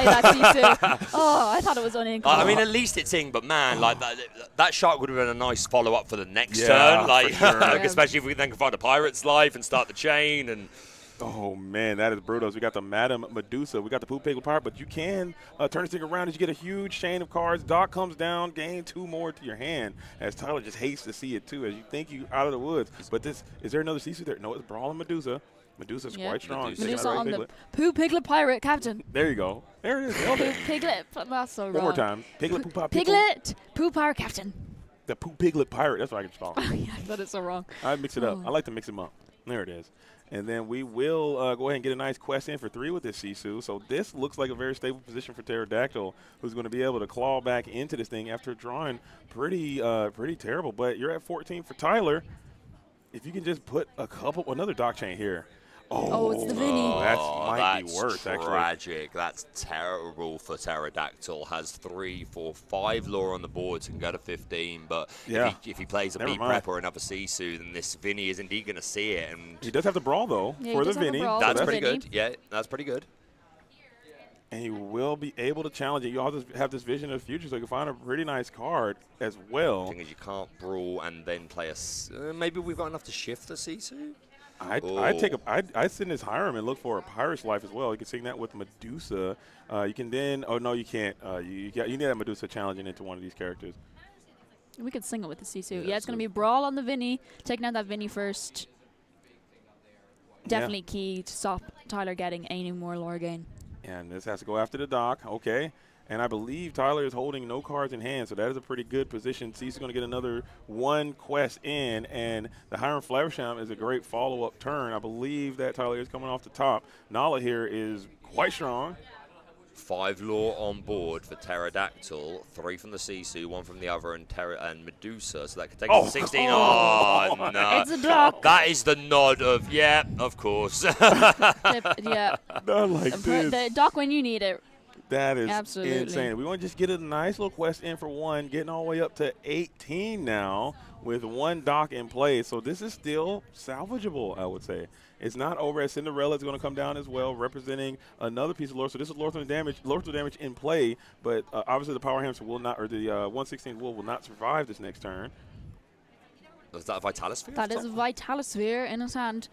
[SPEAKER 9] that Sisu. Oh, I thought it was on ink.
[SPEAKER 4] I mean, at least it's ink, but man, like that shark would have been a nice follow-up for the next turn. Like, especially if we then can find a pirate's life and start the chain and.
[SPEAKER 7] Oh, man, that is brutal. We got the Madam Medusa. We got the Poop Piglet Pirate, but you can turn this thing around as you get a huge chain of cards. Doc comes down, gain 2 more to your hand, as Tyler just hates to see it, too, as you think you out of the woods. But is there another Sisu there? No, it's Brawling Medusa. Medusa's quite strong.
[SPEAKER 9] Medusa on the Poop Piglet Pirate Captain.
[SPEAKER 7] There you go. There it is.
[SPEAKER 9] Poop Piglet. That's so wrong.
[SPEAKER 7] One more time. Piglet, Poop
[SPEAKER 9] Piglet, Poop Pirate Captain.
[SPEAKER 7] The Poop Piglet Pirate. That's what I can call it.
[SPEAKER 9] Oh, yeah, I thought it's so wrong.
[SPEAKER 7] I mix it up. I like to mix them up. There it is. And then we will go ahead and get a nice quest in for 3 with this Sisu. So this looks like a very stable position for Pterodactyl, who's going to be able to claw back into this thing after drawing pretty terrible. But you're at 14 for Tyler. If you can just put another dock chain here.
[SPEAKER 9] Oh, it's the Vinny.
[SPEAKER 7] That might be worse, actually.
[SPEAKER 4] Tragic. That's terrible for Pterodactyl. Has 3, 4, 5 lore on the board, so can go to 15. But if he plays a B prep or another Sisu, then this Vinny is indeed going to see it. And
[SPEAKER 7] he does have the brawl, though, for the Vinny.
[SPEAKER 4] That's pretty good. Yeah, that's pretty good.
[SPEAKER 7] And you will be able to challenge it. You also have this vision of the future, so you can find a pretty nice card as well.
[SPEAKER 4] The thing is, you can't brawl and then play a. Maybe we've got enough to shift the Sisu.
[SPEAKER 7] I'd send this Hiram and look for a Pirate's Life as well. You can sing that with Medusa. You can then. Oh no, you can't. You need that Medusa challenging into one of these characters.
[SPEAKER 9] We could sing it with the Sisu. Yeah, it's going to be Brawl on the Vinny. Taking out that Vinny first. Definitely key to stop Tyler getting any more lore gain.
[SPEAKER 7] And this has to go after the dock. Okay. And I believe Tyler is holding no cards in hand, so that is a pretty good position. Cease is going to get another 1 quest in, and the Hiram Flaversham is a great follow-up turn. I believe that Tyler is coming off the top. Nala here is quite strong.
[SPEAKER 4] 5 lore on board for Pterodactyl, 3 from the Sisu, 1 from the other, and Medusa, so that could take us to 16. Oh, no.
[SPEAKER 9] It's a dock.
[SPEAKER 4] That is the nod of, of course.
[SPEAKER 9] Yeah.
[SPEAKER 7] Not like this.
[SPEAKER 9] The dock when you need it.
[SPEAKER 7] That is
[SPEAKER 9] Absolutely
[SPEAKER 7] insane. We want to just get a nice little quest in for one, getting all the way up to 18 now with one dock in play. So this is still salvageable, I would say. It's not over as Cinderella is going to come down as well, representing another piece of lore. So this is lethal damage in play, but obviously the Power Hamster will not, or the 116 will not survive this next turn.
[SPEAKER 4] Is that a Vitalisphere?
[SPEAKER 9] That is a Vitalisphere in his hand.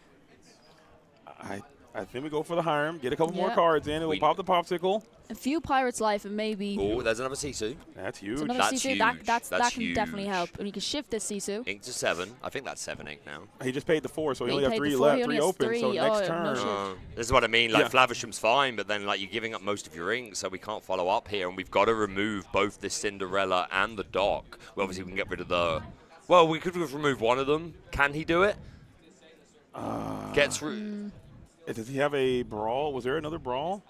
[SPEAKER 7] I think we go for the Hiram, get a couple more cards in, it will pop the Popsicle.
[SPEAKER 9] A few Pirates Life and maybe.
[SPEAKER 4] Oh, there's another Sisu.
[SPEAKER 7] That's huge.
[SPEAKER 4] That's huge.
[SPEAKER 9] That can definitely help. And you can shift this Sisu.
[SPEAKER 4] Ink to 7. I think that's 7 ink now.
[SPEAKER 7] He just paid the 4, so he only has 3
[SPEAKER 9] 4,
[SPEAKER 7] left, 3 open. So next turn.
[SPEAKER 4] This is what I mean. Like Flavisham's fine, but then like you're giving up most of your ink, so we can't follow up here, and we've got to remove both the Cinderella and the Dock. Well, obviously we can get rid of the. Well, we could remove one of them. Can he do it? Gets rid.
[SPEAKER 7] Does he have a brawl? Was there another brawl?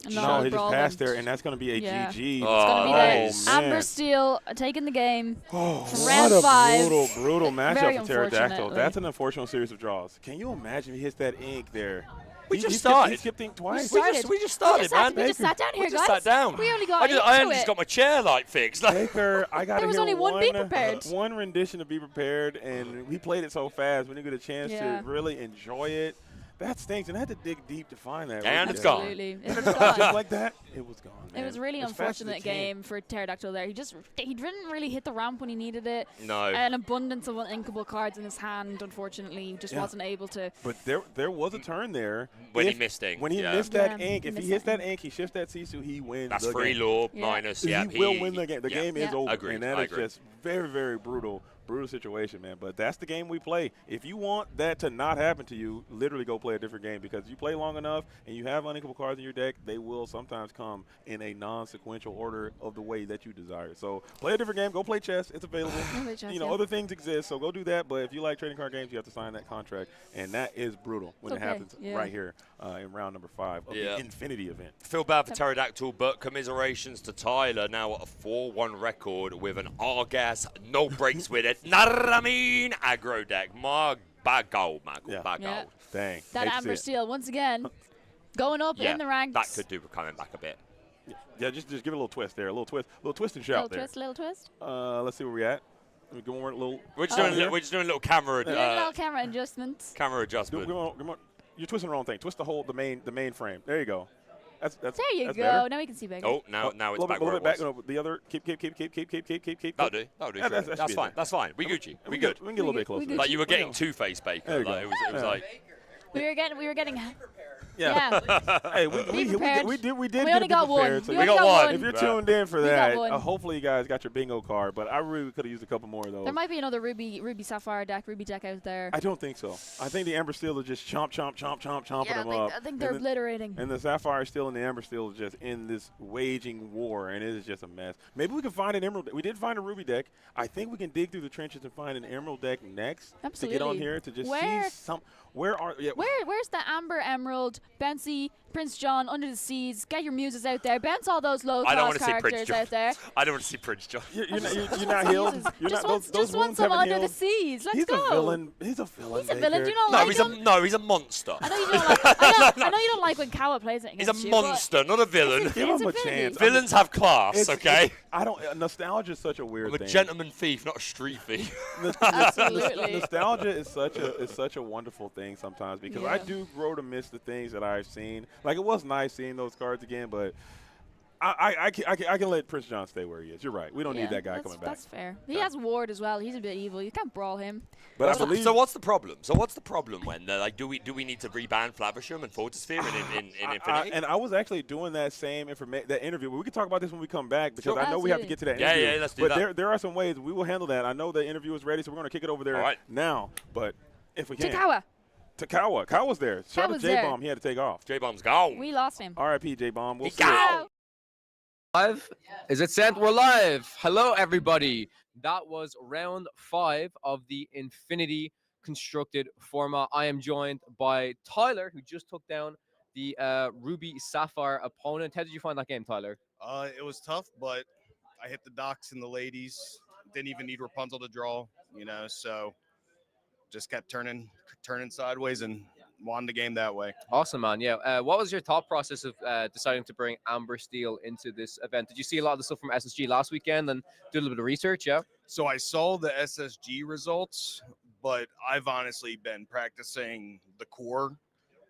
[SPEAKER 9] No,
[SPEAKER 7] he just passed there, and that's going to be a GG.
[SPEAKER 9] It's going to be Amber Steel taking the game. Round 5.
[SPEAKER 7] What a brutal matchup for Pterodactyl.
[SPEAKER 9] Unfortunately.
[SPEAKER 7] That's an unfortunate series of draws. Can you imagine if he hits that ink there?
[SPEAKER 4] We just started.
[SPEAKER 7] He skipped ink twice.
[SPEAKER 4] We just started, man.
[SPEAKER 9] We just sat down here,
[SPEAKER 4] We just
[SPEAKER 9] guys.
[SPEAKER 4] sat down.
[SPEAKER 9] We only got
[SPEAKER 4] I only just got my chair like fixed.
[SPEAKER 7] Baker, I got
[SPEAKER 9] There was only one Be Prepared.
[SPEAKER 7] One rendition of Be Prepared, and we played it so fast. We didn't get a chance to really enjoy it. That stinks, and I had to dig deep to find that.
[SPEAKER 4] And it's gone.
[SPEAKER 9] It was
[SPEAKER 7] Just
[SPEAKER 9] gone.
[SPEAKER 7] like that, it was gone.
[SPEAKER 9] It was a really unfortunate game for Pterodactyl there. He didn't really hit the ramp when he needed it.
[SPEAKER 4] No.
[SPEAKER 9] An abundance of uninkable cards in his hand, unfortunately. He just wasn't able to.
[SPEAKER 7] But there was a turn there.
[SPEAKER 4] When he missed ink.
[SPEAKER 7] When he missed that ink, if he hits that ink, he shifts that Sisu, he wins
[SPEAKER 4] That's
[SPEAKER 7] the
[SPEAKER 4] free
[SPEAKER 7] game.
[SPEAKER 4] lore minus,
[SPEAKER 7] He will win the game. The game is over,
[SPEAKER 4] Agreed.
[SPEAKER 7] and that is just very, very brutal situation, man. But that's the game we play. If you want that to not happen to you, literally go play a different game, because you play long enough and you have uninkable cards in your deck, they will sometimes come in a non-sequential order of the way that you desire. So play a different game. Go play chess. It's available. Other things exist, so go do that. But if you like trading card games, you have to sign that contract, and that is brutal when it happens right here in round number 5 of the Infinity event.
[SPEAKER 4] Feel bad for Pterodactyl, but commiserations to Tyler, now at a 4-1 record with an Argas, no breaks with it. Naramin aggro deck. Bad gold, Michael. Bad gold.
[SPEAKER 7] Dang.
[SPEAKER 9] That Amber Steel, once again, going up in the ranks.
[SPEAKER 4] That could do coming back a bit.
[SPEAKER 7] Yeah, just give it a little twist there. A little twist and shout there.
[SPEAKER 9] Little twist.
[SPEAKER 7] Let's see where we're at. We're
[SPEAKER 4] just doing a little camera.
[SPEAKER 9] Little camera adjustments.
[SPEAKER 4] Camera adjustment.
[SPEAKER 7] You're twisting the wrong thing. Twist the main frame. There you go. That's
[SPEAKER 9] there you go.
[SPEAKER 7] Better.
[SPEAKER 9] Now we can see bigger.
[SPEAKER 4] Oh, now it's back where it was.
[SPEAKER 7] No, the other. Keep.
[SPEAKER 4] That'll do. That's fine. That's fine. We Gucci. We good.
[SPEAKER 7] We can get a little bit closer.
[SPEAKER 4] Like you were getting Two-Face Baker. Like it was like.
[SPEAKER 9] We were getting.
[SPEAKER 7] Yeah. Hey, we did.
[SPEAKER 9] We only got one.
[SPEAKER 7] So
[SPEAKER 9] we got one.
[SPEAKER 7] If you're tuned in for that, hopefully you guys got your bingo card. But I really could have used a couple more of those.
[SPEAKER 9] There might be another Ruby Sapphire deck, Ruby deck out there.
[SPEAKER 7] I don't think so. I think the Amber Steel is just chomping them up.
[SPEAKER 9] I think they're obliterating.
[SPEAKER 7] And the Sapphire Steel and the Amber Steel is just in this waging war, and it is just a mess. Maybe we can find an Emerald. We did find a Ruby deck. I think we can dig through the trenches and find an Emerald deck next.
[SPEAKER 9] Absolutely.
[SPEAKER 7] To get on here to just see some.
[SPEAKER 9] Where's the Amber Emerald, Bouncy, Prince John, Under the Seas? Get your muses out there. Bounce all those low-class characters out there.
[SPEAKER 4] I don't want to see Prince John.
[SPEAKER 7] You're not healed.
[SPEAKER 9] Just want some Under the Seas. Let's go.
[SPEAKER 7] He's a villain. He's a villain.
[SPEAKER 9] Do you not like him?
[SPEAKER 4] No, he's a monster.
[SPEAKER 9] I know you don't like. I know you don't like when Kawa plays it.
[SPEAKER 4] He's a monster, not a villain.
[SPEAKER 7] Give him a chance.
[SPEAKER 4] Villains have class, okay?
[SPEAKER 7] Nostalgia is such a weird thing.
[SPEAKER 4] I'm a gentleman thief, not a street thief.
[SPEAKER 9] Absolutely.
[SPEAKER 7] Nostalgia is such a wonderful thing sometimes, because I do grow to miss the things that I've seen. Like, it was nice seeing those cards again, but I can let Prince John stay where he is. You're right. We don't need that guy coming back.
[SPEAKER 9] That's fair. He has Ward as well. He's a bit evil. You can't brawl him.
[SPEAKER 7] But I believe.
[SPEAKER 4] So what's the problem? When like do we need to reban Flavisham and Fortisphere in Infinity?
[SPEAKER 7] And I was actually doing that same that interview. But we can talk about this when we come back, because I know we have to get to that interview.
[SPEAKER 4] Yeah, let's do that.
[SPEAKER 7] But there are some ways we will handle that. I know the interview is ready, so we're going to kick it over there now. But if we can. Takawa. Kawa's there. Shout out to J-Bomb. He had to take off.
[SPEAKER 4] J-Bomb's gone.
[SPEAKER 9] We lost him.
[SPEAKER 7] R.I.P. J-Bomb. We'll see.
[SPEAKER 13] Live? Is it sent? We're live. Hello, everybody. That was round 5 of the Infinity constructed format. I am joined by Tyler, who just took down the Ruby Sapphire opponent. How did you find that game, Tyler?
[SPEAKER 18] It was tough, but I hit the docks and the ladies. Didn't even need Rapunzel to draw, so just kept turning sideways and won the game that way.
[SPEAKER 3] Awesome, man. Yeah. What was your thought process of deciding to bring Amber Steel into this event? Did you see a lot of the stuff from SSG last weekend and do a little bit of research? Yeah.
[SPEAKER 18] So I saw the SSG results, but I've honestly been practicing the core,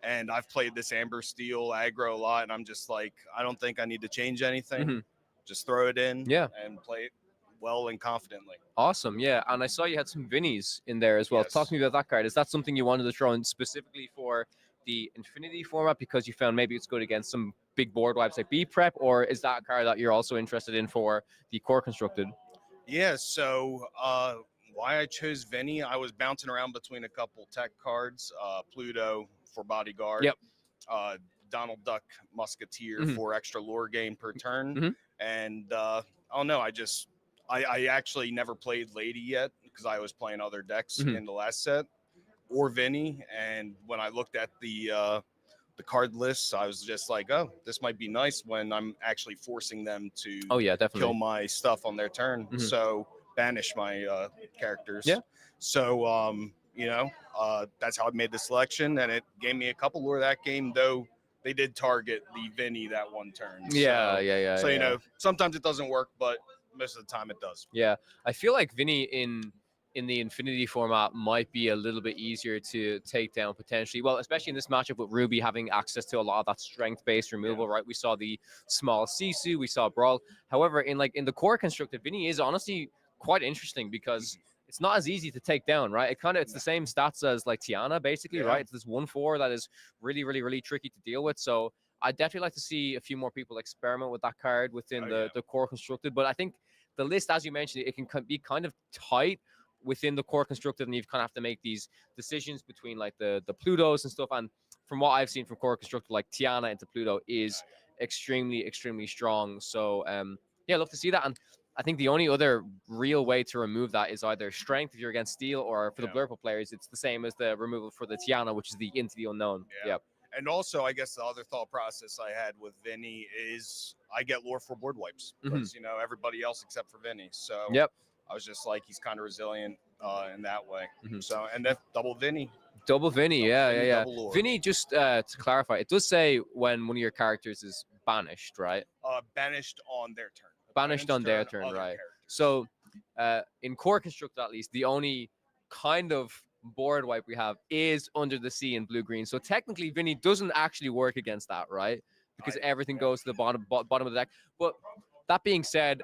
[SPEAKER 18] and I've played this Amber Steel aggro a lot, and I'm just like, I don't think I need to change anything.
[SPEAKER 3] Mhm.
[SPEAKER 18] Just throw it in
[SPEAKER 3] Yeah.
[SPEAKER 18] and play it well and confidently.
[SPEAKER 3] Awesome. Yeah. And I saw you had some Vinnies in there as well.
[SPEAKER 18] Yes.
[SPEAKER 3] Talk to me about that card. Is that something you wanted to throw in specifically for the Infinity format because you found maybe it's good against some big board wipes like B-Prep, or is that a card that you're also interested in for the core constructed?
[SPEAKER 18] Yeah, so why I chose Vinny, I was bouncing around between a couple tech cards, Pluto for Bodyguard,
[SPEAKER 3] Yep.
[SPEAKER 18] Donald Duck Musketeer
[SPEAKER 3] Mhm.
[SPEAKER 18] for extra lore gain per turn,
[SPEAKER 3] Mhm.
[SPEAKER 18] and I don't know, I actually never played Lady yet because I was playing other decks
[SPEAKER 3] Mhm.
[SPEAKER 18] in the last set, or Vinny, and when I looked at the card lists, I was just like, oh, this might be nice when I'm actually forcing them to
[SPEAKER 3] Oh, yeah, definitely.
[SPEAKER 18] kill my stuff on their turn.
[SPEAKER 3] Mhm.
[SPEAKER 18] So banish my characters.
[SPEAKER 3] Yeah.
[SPEAKER 18] So, that's how I made the selection, and it gave me a couple lure that game, though they did target the Vinny that one turn.
[SPEAKER 3] Yeah,
[SPEAKER 18] So,
[SPEAKER 3] yeah.
[SPEAKER 18] So, sometimes it doesn't work, but most of the time it does.
[SPEAKER 3] Yeah, I feel like Vinny in the Infinity format might be a little bit easier to take down potentially. Well, especially in this matchup with Ruby having access to a lot of that strength-based removal, right? We saw the small Sisu, we saw Brawl. However, in the core constructed, Vinny is honestly quite interesting because it's not as easy to take down, right? It's the same stats as like Tiana, basically, right? It's this 1/4 that is really, really, really tricky to deal with. So I'd definitely like to see a few more people experiment with that card within the core constructed. But I think the list, as you mentioned, it can be kind of tight within the core constructed, and you kind of have to make these decisions between like the Plutos and stuff. And from what I've seen from core constructed, like Tiana into Pluto is extremely, extremely strong. So yeah, love to see that. And I think the only other real way to remove that is either strength if you're against steel, or for the Blurple players, it's the same as the removal for the Tiana, which is the into the unknown. Yeah.
[SPEAKER 18] And also, I guess the other thought process I had with Vinny is I get lore for board wipes because, everybody else except for Vinny. So
[SPEAKER 3] Yep.
[SPEAKER 18] I was just like, he's kind of resilient in that way. So, and then double Vinny.
[SPEAKER 3] Double Vinny, yeah.
[SPEAKER 18] Double lore.
[SPEAKER 3] Vinny, just to clarify, it does say when one of your characters is banished, right?
[SPEAKER 18] Banished on their turn.
[SPEAKER 3] Banished on their turn, right? So in core construct, at least, the only kind of board wipe we have is Under the Sea in blue-green. So technically, Vinny doesn't actually work against that, right? Because everything goes to the bottom of the deck. But that being said,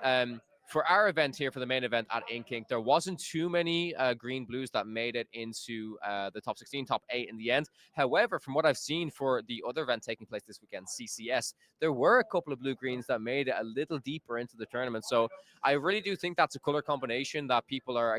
[SPEAKER 3] for our event here, for the main event at Ink, there wasn't too many green-blues that made it into the top 16, top 8 in the end. However, from what I've seen for the other event taking place this weekend, CCS, there were a couple of blue-greens that made it a little deeper into the tournament. So I really do think that's a color combination that people are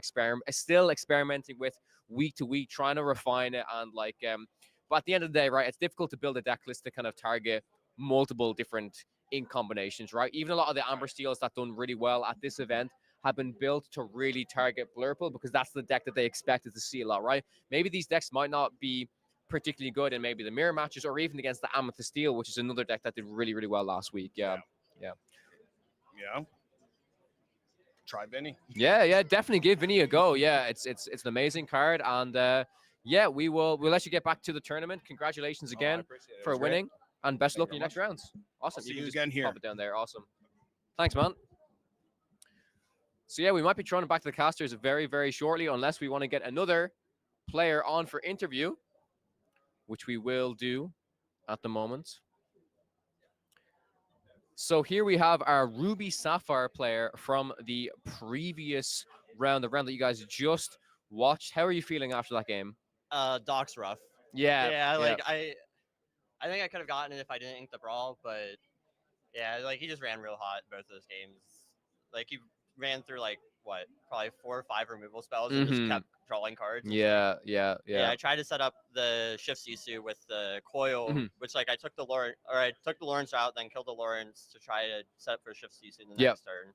[SPEAKER 3] still experimenting with week to week, trying to refine it. And but at the end of the day, right, it's difficult to build a deck list to kind of target multiple different ink combinations, right? Even a lot of the Amber Steels that done really well at this event have been built to really target Blurple because that's the deck that they expected to see a lot, right? Maybe these decks might not be particularly good in maybe the mirror matches or even against the Amethyst Steel, which is another deck that did really, really well last week. Yeah.
[SPEAKER 18] Try Vinny.
[SPEAKER 3] Yeah, definitely give Vinny a go. Yeah, it's an amazing card, and we'll let you get back to the tournament. Congratulations again for winning, and best luck in your next rounds. Awesome.
[SPEAKER 18] See you
[SPEAKER 3] can
[SPEAKER 18] again
[SPEAKER 3] just
[SPEAKER 18] here.
[SPEAKER 3] pop it down there. Awesome. Thanks, man. So yeah, we might be throwing it back to the casters very, very shortly, unless we want to get another player on for interview, which we will do at the moment. So here we have our Ruby Sapphire player from the previous round, the round that you guys just watched. How are you feeling after that game?
[SPEAKER 19] Doc's rough.
[SPEAKER 3] Yeah.
[SPEAKER 19] I think I could have gotten it if I didn't ink the brawl, but yeah, he just ran real hot both of those games. He ran through probably 4 or 5 removal spells and just kept drawing cards.
[SPEAKER 3] Yeah.
[SPEAKER 19] I tried to set up the Shift Sisu with the coil, which I took the Lawrence route, then killed the Lawrence to try to set up for Shift Sisu in the next turn.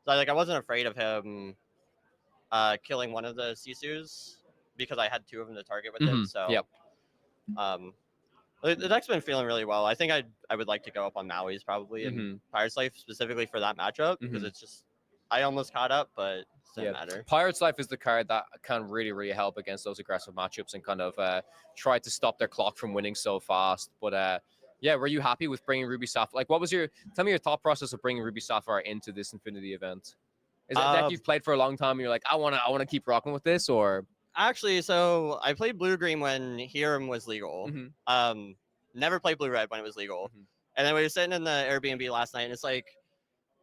[SPEAKER 19] So I wasn't afraid of him killing one of the Sisus because I had 2 of them to target with it. So the deck's been feeling really well. I think I would like to go up on Maui's probably in Fire Slave specifically for that matchup because it's just I almost caught up, but it didn't matter.
[SPEAKER 3] Pirate's Life is the card that can really, really help against those aggressive matchups and kind of try to stop their clock from winning so fast. But yeah, were you happy with bringing Ruby Sapphire? Like, tell me your thought process of bringing Ruby Sapphire into this Infinity event? Is it a deck you've played for a long time and you're like, I want to keep rocking with this, or?
[SPEAKER 19] Actually, so I played blue-green when Hiram was legal. Never played blue-red when it was legal. And then we were sitting in the Airbnb last night, and it's like,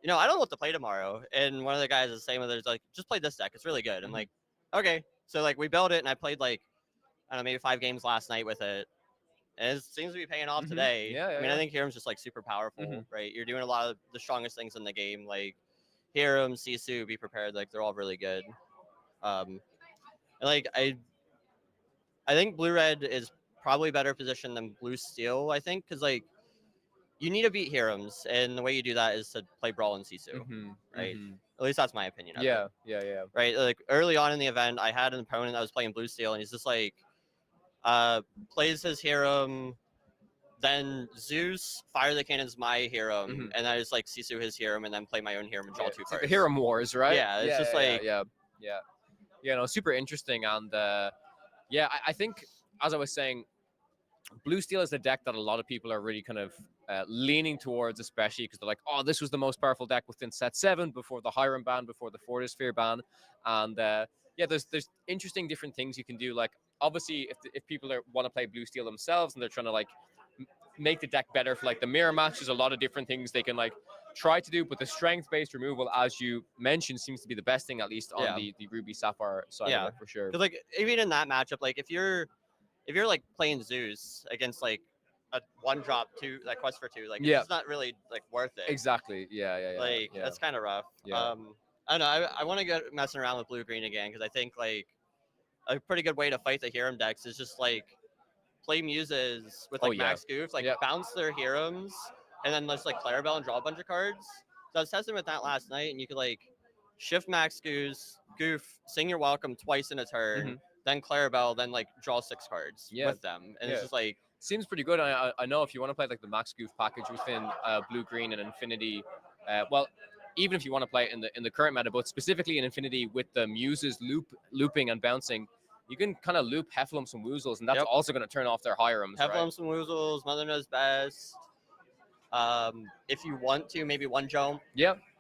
[SPEAKER 19] I don't know what to play tomorrow. And one of the guys is saying, there's like, just play this deck. It's really good. I'm like, okay. So like we built it, and I played like, I don't know, maybe 5 games last night with it. And it seems to be paying off today. I mean, I think Hiram's just like super powerful, right? You're doing a lot of the strongest things in the game, like Hiram, Sisu, Be Prepared. Like they're all really good. And like I think blue-red is probably better positioned than blue-steel, I think, because like you need to beat Hirams, and the way you do that is to play Brawl and Sisu, right? At least that's my opinion of it.
[SPEAKER 3] Yeah.
[SPEAKER 19] Right? Like early on in the event, I had an opponent that was playing blue-steel, and he's just like, plays his Hiram, then Zeus, fire the cannons my Hiram, and I just like Sisu his Hiram, and then play my own Hiram and draw 2 cards.
[SPEAKER 3] The Hiram Wars, right?
[SPEAKER 19] Yeah, it's just like...
[SPEAKER 3] Yeah, no, super interesting. And I think, as I was saying, Blue Steel is the deck that a lot of people are really kind of leaning towards, especially because they're like, oh, this was the most powerful deck within set 7 before the Hiram ban, before the Fortisphere ban. And there's interesting different things you can do. Like, obviously, if people want to play Blue Steel themselves and they're trying to like make the deck better for like the mirror match, there's a lot of different things they can like try to do, but the strength-based removal, as you mentioned, seems to be the best thing, at least on the Ruby Sapphire side of it, for sure.
[SPEAKER 19] Because like even in that matchup, like if you're like playing Zeus against like a 1-drop 2, like quest for 2, like it's not really like worth it.
[SPEAKER 3] Exactly. Yeah.
[SPEAKER 19] Like that's kind of rough.
[SPEAKER 3] Yeah.
[SPEAKER 19] I don't know. I want to get messing around with blue-green again, because I think like a pretty good way to fight the Hiram decks is just like play Muses with like max goof, like bounce their Hirams, and then just like Clarabelle and draw a bunch of cards. So I was testing with that last night, and you could like shift max goof, sing your welcome twice in a turn, then Clarabelle, then like draw 6 cards with them, and it's just like
[SPEAKER 3] seems pretty good. I know if you want to play like the max goof package within blue green and Infinity, well, even if you want to play it in the current meta, but specifically in Infinity with the Muses looping and bouncing, you can kind of loop Heffalumps and Woozles, and that's also going to turn off their Hirams.
[SPEAKER 19] Heffalumps and Woozles, Mother Knows Best. If you want to, maybe One Jump.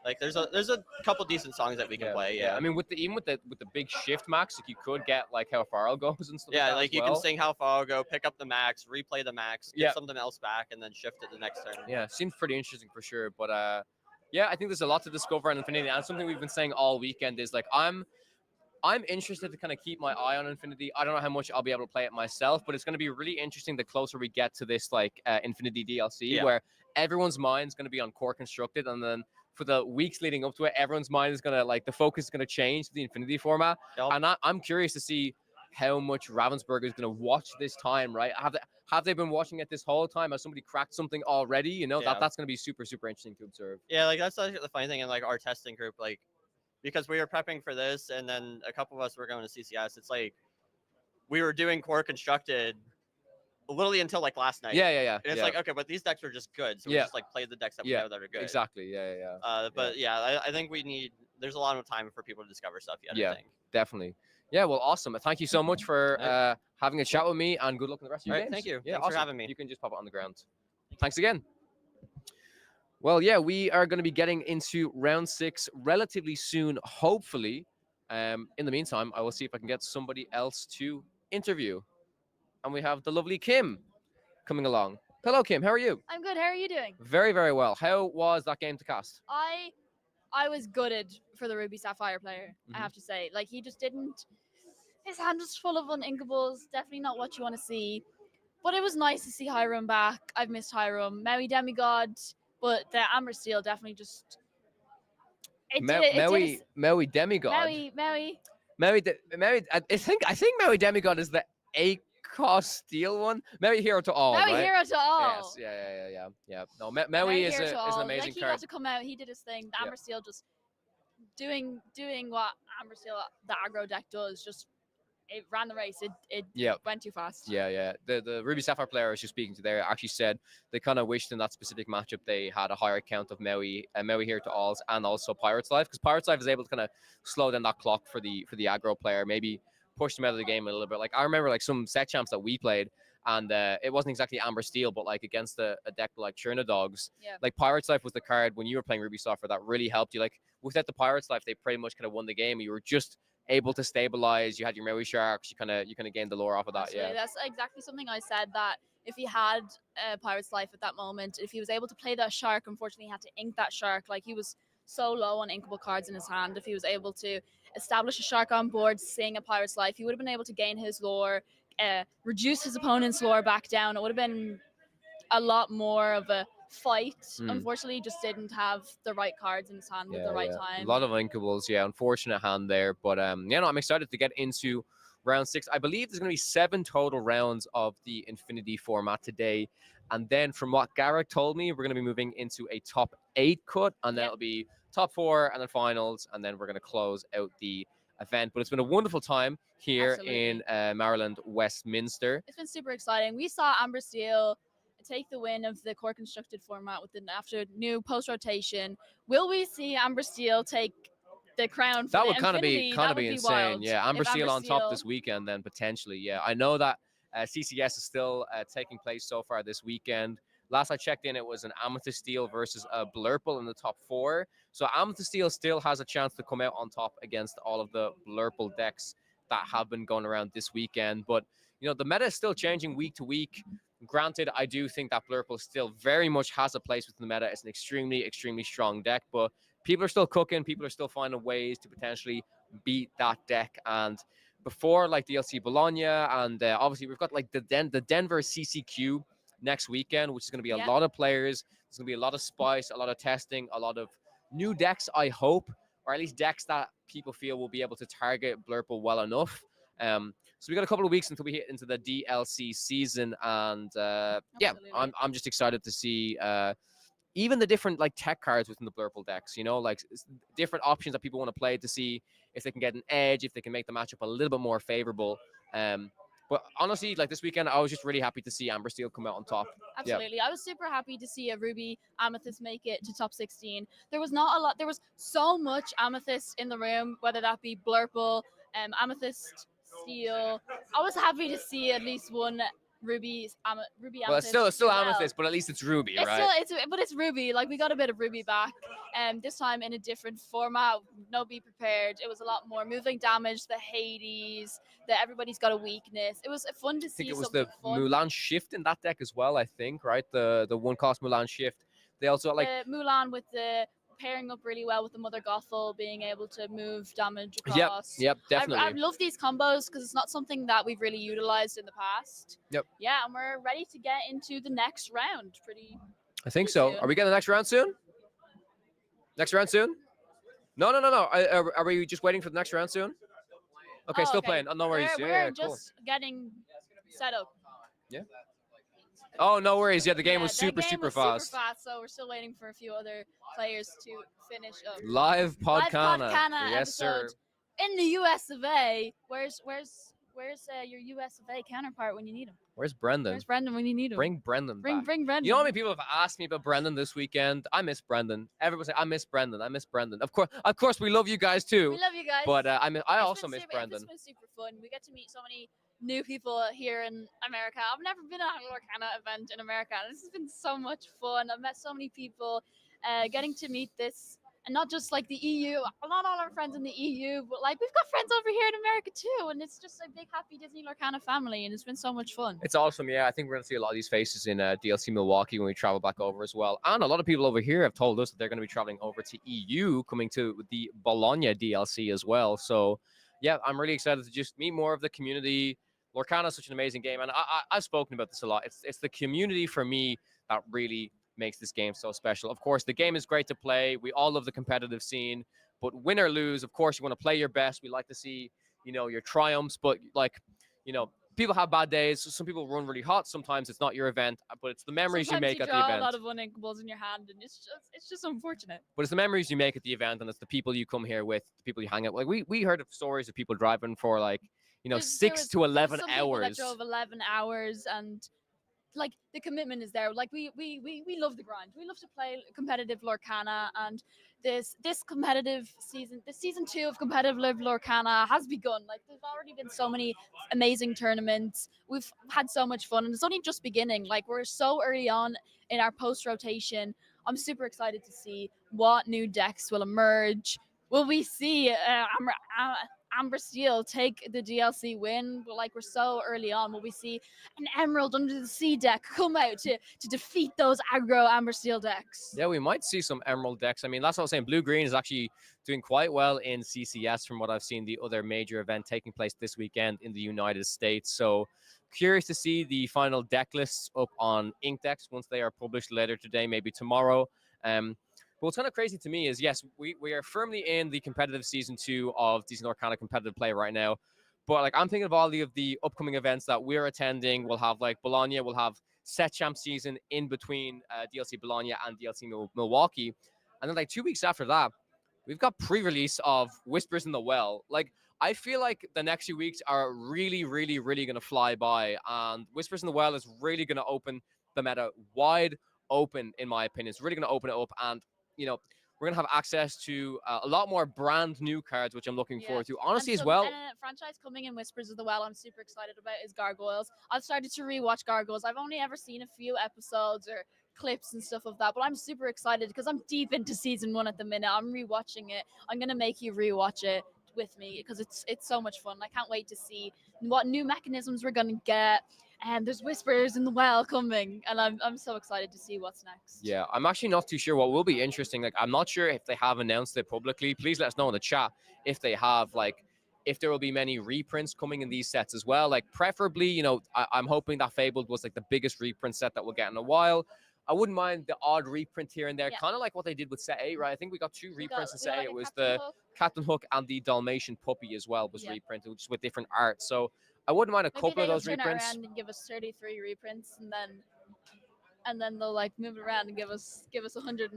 [SPEAKER 19] Like there's a couple decent songs that we can play.
[SPEAKER 3] I mean, even with the big shift max, like you could get like How Far I'll Go and stuff.
[SPEAKER 19] Yeah,
[SPEAKER 3] like that
[SPEAKER 19] you can sing How Far I'll Go, pick up the max, replay the max, get something else back, and then shift it the next turn.
[SPEAKER 3] Yeah, seems pretty interesting for sure. But yeah, I think there's a lot to discover in Infinity, and something we've been saying all weekend is like I'm interested to kind of keep my eye on Infinity. I don't know how much I'll be able to play it myself, but it's going to be really interesting the closer we get to this like Infinity DLC, where everyone's mind's going to be on core constructed, and then for the weeks leading up to it, everyone's mind is going to like the focus is going to change to the Infinity format. And I'm curious to see how much Ravensburger is going to watch this time, right? Have they been watching it this whole time? Has somebody cracked something already? You know, that's going to be super, super interesting to observe.
[SPEAKER 19] Yeah, like that's the funny thing in like our testing group, like because we were prepping for this, and then a couple of us were going to CCS. It's like we were doing core constructed literally until like last night.
[SPEAKER 3] Yeah.
[SPEAKER 19] And it's like, okay, but these decks are just good, so we just like played the decks that we know that are good.
[SPEAKER 3] Exactly. Yeah.
[SPEAKER 19] But I think there's a lot of time for people to discover stuff yet.
[SPEAKER 3] Yeah,
[SPEAKER 19] I think.
[SPEAKER 3] definitely. Yeah, well, awesome. Thank you so much for having a chat with me, and good luck in the rest of your games.
[SPEAKER 19] Thank you.
[SPEAKER 3] Yeah,
[SPEAKER 19] Thanks for having me.
[SPEAKER 3] You can just pop it on the ground. Thanks again. Well, yeah, we are going to be getting into round 6 relatively soon, hopefully. In the meantime, I will see if I can get somebody else to interview. And we have the lovely Kim coming along. Hello, Kim. How are you?
[SPEAKER 20] I'm good. How are you doing?
[SPEAKER 3] Very, very well. How was that game to cast?
[SPEAKER 20] I was gutted for the Ruby Sapphire player, I have to say. Like, he just didn't... His hand was full of uninkables. Definitely not what you want to see. But it was nice to see Hiram back. I've missed Hiram. Maui Demigod, but the Amber Steel definitely just...
[SPEAKER 3] Maui Demigod.
[SPEAKER 20] Maui.
[SPEAKER 3] I think Maui Demigod is the cost steel one. Maui Hero to All.
[SPEAKER 20] Maui
[SPEAKER 3] right?
[SPEAKER 20] Hero to All.
[SPEAKER 3] Yes. Yeah. No, Maui is an amazing
[SPEAKER 20] like, he
[SPEAKER 3] card.
[SPEAKER 20] got to come out. He did his thing. The Amber Steel just doing what Amber Steel, the aggro deck does. Just it ran the race. It
[SPEAKER 3] Yeah.
[SPEAKER 20] went too fast.
[SPEAKER 3] Yeah. The Ruby Sapphire player I was just speaking to there actually said they kind of wished in that specific matchup they had a higher count of Maui here to alls and also Pirates Life, because Pirates Life is able to kind of slow down that clock for the aggro player, maybe push them out of the game a little bit. Like I remember like some set champs that we played, and it wasn't exactly Amber Steel, but like against a deck like Churna Dogs, like Pirates Life was the card when you were playing Ruby Sapphire that really helped you. Like without the Pirates Life, they pretty much could have won the game. You were just able to stabilize. You had your Maui Sharks. You kind of gained the lore off of that.
[SPEAKER 20] Absolutely. That's exactly something I said, that if he had Pirate's Life at that moment, if he was able to play that shark, unfortunately he had to ink that shark. Like he was so low on inkable cards in his hand. If he was able to establish a shark on board, sing a Pirate's Life, he would have been able to gain his lore, reduce his opponent's lore back down. It would have been a lot more of a fight. Unfortunately, he just didn't have the right cards in his hand at the right time.
[SPEAKER 3] A lot of inkables, unfortunate hand there. But I'm excited to get into round 6. I believe there's going to be 7 total rounds of the Infinity format today. And then from what Garrett told me, we're going to be moving into a top 8 cut, and then it'll be top 4 and then finals, and then we're going to close out the event. But it's been a wonderful time here in Maryland, Westminster.
[SPEAKER 20] It's been super exciting. We saw Amber Steel take the win of the core constructed format with the after new post rotation. Will we see Amber Steel take the crown? For
[SPEAKER 3] that
[SPEAKER 20] the
[SPEAKER 3] would kind of be insane.
[SPEAKER 20] Wild.
[SPEAKER 3] Yeah, Amber Steel on top this weekend, then potentially. Yeah, I know that CCS is still taking place so far this weekend. Last I checked in, it was an Amethyst Steel versus a Blurple in the top 4. So Amethyst Steel still has a chance to come out on top against all of the Blurple decks that have been going around this weekend. But the meta is still changing week to week. Granted, I do think that Blurple still very much has a place within the meta. It's an extremely, extremely strong deck, but people are still cooking. People are still finding ways to potentially beat that deck. And before, like DLC Bologna, and obviously we've got like the Denver CCQ next weekend, which is going to be a lot of players. There's going to be a lot of spice, a lot of testing, a lot of new decks, I hope, or at least decks that people feel will be able to target Blurple well enough. So we got a couple of weeks until we hit into the DLC season, and I'm just excited to see even the different like tech cards within the Blurple decks. Like different options that people want to play to see if they can get an edge, if they can make the matchup a little bit more favorable. But honestly, like this weekend, I was just really happy to see Amber Steel come out on top.
[SPEAKER 20] Absolutely. I was super happy to see a Ruby Amethyst make it to top 16. There was not a lot. There was so much Amethyst in the room, whether that be Blurple, Amethyst Steel. I was happy to see at least one Ruby Amethyst.
[SPEAKER 3] Well, it's still Amethyst, but at least it's Ruby, right?
[SPEAKER 20] But it's Ruby. Like we got a bit of Ruby back, this time in a different format. No, be prepared. It was a lot more moving damage, the Hades, that everybody's got a weakness. It was fun to see.
[SPEAKER 3] I think it was
[SPEAKER 20] something
[SPEAKER 3] the
[SPEAKER 20] fun.
[SPEAKER 3] Mulan Shift in that deck as well. I think right, the 1-cost Mulan Shift. They also like
[SPEAKER 20] Mulan with the pairing up really well with the Mother Gothel, being able to move damage across.
[SPEAKER 3] Yep, definitely.
[SPEAKER 20] I love these combos because it's not something that we've really utilized in the past.
[SPEAKER 3] Yep.
[SPEAKER 20] Yeah, and we're ready to get into the next round.
[SPEAKER 3] I think so. Are we getting the next round soon? Next round soon? No. Are we just waiting for the next round soon? Okay, still playing. Oh, no worries.
[SPEAKER 20] We're just getting set up.
[SPEAKER 3] Yeah. Oh, no worries. Yeah, the game was super
[SPEAKER 20] super
[SPEAKER 3] fast.
[SPEAKER 20] So we're still waiting for a few other players to finish up.
[SPEAKER 3] Live Podcana. Yes,
[SPEAKER 20] episode
[SPEAKER 3] sir.
[SPEAKER 20] In the US of A. Where's your US of A counterpart when you need him?
[SPEAKER 3] Where's Brendan?
[SPEAKER 20] Where's Brendan when you need him?
[SPEAKER 3] Bring Brendan back.
[SPEAKER 20] Bring Brendan.
[SPEAKER 3] You know how many people have asked me about Brendan this weekend? I miss Brendan. Everyone say I miss Brendan. I miss Brendan. Of course, we love you guys too.
[SPEAKER 20] We love you guys.
[SPEAKER 3] But I also miss Brendan.
[SPEAKER 20] It's been super fun. We get to meet so many new people here in America. I've never been at a Lorcana event in America. This has been so much fun. I've met so many people. Getting to meet this, and not just like the EU. Not all our friends in the EU, but like we've got friends over here in America too. And it's just a big happy Disney Lorcana family, and it's been so much fun.
[SPEAKER 3] It's awesome. Yeah, I think we're gonna see a lot of these faces in DLC Milwaukee when we travel back over as well. And a lot of people over here have told us that they're gonna be traveling over to EU, coming to the Bologna DLC as well. So yeah, I'm really excited to just meet more of the community. Lorcana is such an amazing game, and I've spoken about this a lot. It's the community for me that really makes this game so special. Of course, the game is great to play. We all love the competitive scene, but win or lose, of course, you want to play your best. We like to see, your triumphs, but people have bad days. Some people run really hot. Sometimes it's not your event, but it's the memories
[SPEAKER 20] Sometimes
[SPEAKER 3] you make at the
[SPEAKER 20] draw
[SPEAKER 3] event.
[SPEAKER 20] a lot of uninkables in your hand, and it's just unfortunate.
[SPEAKER 3] But it's the memories you make at the event, and it's the people you come here with, the people you hang out with. Like we heard of stories of people driving for like
[SPEAKER 9] There
[SPEAKER 20] 6
[SPEAKER 9] was
[SPEAKER 20] to 11
[SPEAKER 9] some people that
[SPEAKER 20] hours.
[SPEAKER 9] drove 11 hours, and like the commitment is there. Like we love the grind. We love to play competitive Lorcana, and this competitive season, the season 2 of competitive Lorcana has begun. Like there's already been so many amazing tournaments. We've had so much fun, and it's only just beginning. Like we're so early on in our post rotation. I'm super excited to see what new decks will emerge. Will we see Amber Steel take the DLC win? Like we're so early on. Will we see an Emerald Under the Sea deck come out to defeat those aggro Amber Steel decks?
[SPEAKER 3] Yeah, we might see some Emerald decks. I mean, that's what I was saying. Blue-green is actually doing quite well in CCS from what I've seen, the other major event taking place this weekend in the United States. So curious to see the final deck lists up on Inkdex once they are published later today, maybe tomorrow. But what's kind of crazy to me is, yes, we are firmly in the competitive season 2 of DC Lorcana competitive play right now. But like I'm thinking of all the upcoming events that we're attending. We'll have like Bologna, we'll have set champ season in between DLC Bologna and DLC Milwaukee. And then like 2 weeks after that, we've got pre-release of Whispers in the Well. Like I feel like the next few weeks are really, really, really going to fly by. And Whispers in the Well is really going to open the meta wide open, in my opinion. It's really going to open it up. And you know, we're going to have access to a lot more brand new cards, which I'm looking forward to. Honestly, as well.
[SPEAKER 9] And a franchise coming in Whispers of the Well I'm super excited about is Gargoyles. I've started to rewatch Gargoyles. I've only ever seen a few episodes or clips and stuff of that, but I'm super excited because I'm deep into season 1 at the minute. I'm rewatching it. I'm going to make you rewatch it with me because it's so much fun. I can't wait to see what new mechanisms we're going to get. And there's Whispers in the Well coming, and I'm so excited to see what's next.
[SPEAKER 3] Yeah, I'm actually not too sure what will be interesting. Like, I'm not sure if they have announced it publicly. Please let us know in the chat if they have, like, if there will be many reprints coming in these sets as well. Like, preferably, you know, I'm hoping that Fabled was, like, the biggest reprint set that we'll get in a while. I wouldn't mind the odd reprint here and there, kind of like what they did with set 8, right? I think we got 2 reprints in set 8. It was the Captain Hook and the Dalmatian Puppy as well was reprinted, just with different art. So I wouldn't mind a couple of those reprints.
[SPEAKER 9] Turn around and give us 33 reprints, and then they'll like move it around and give us 100.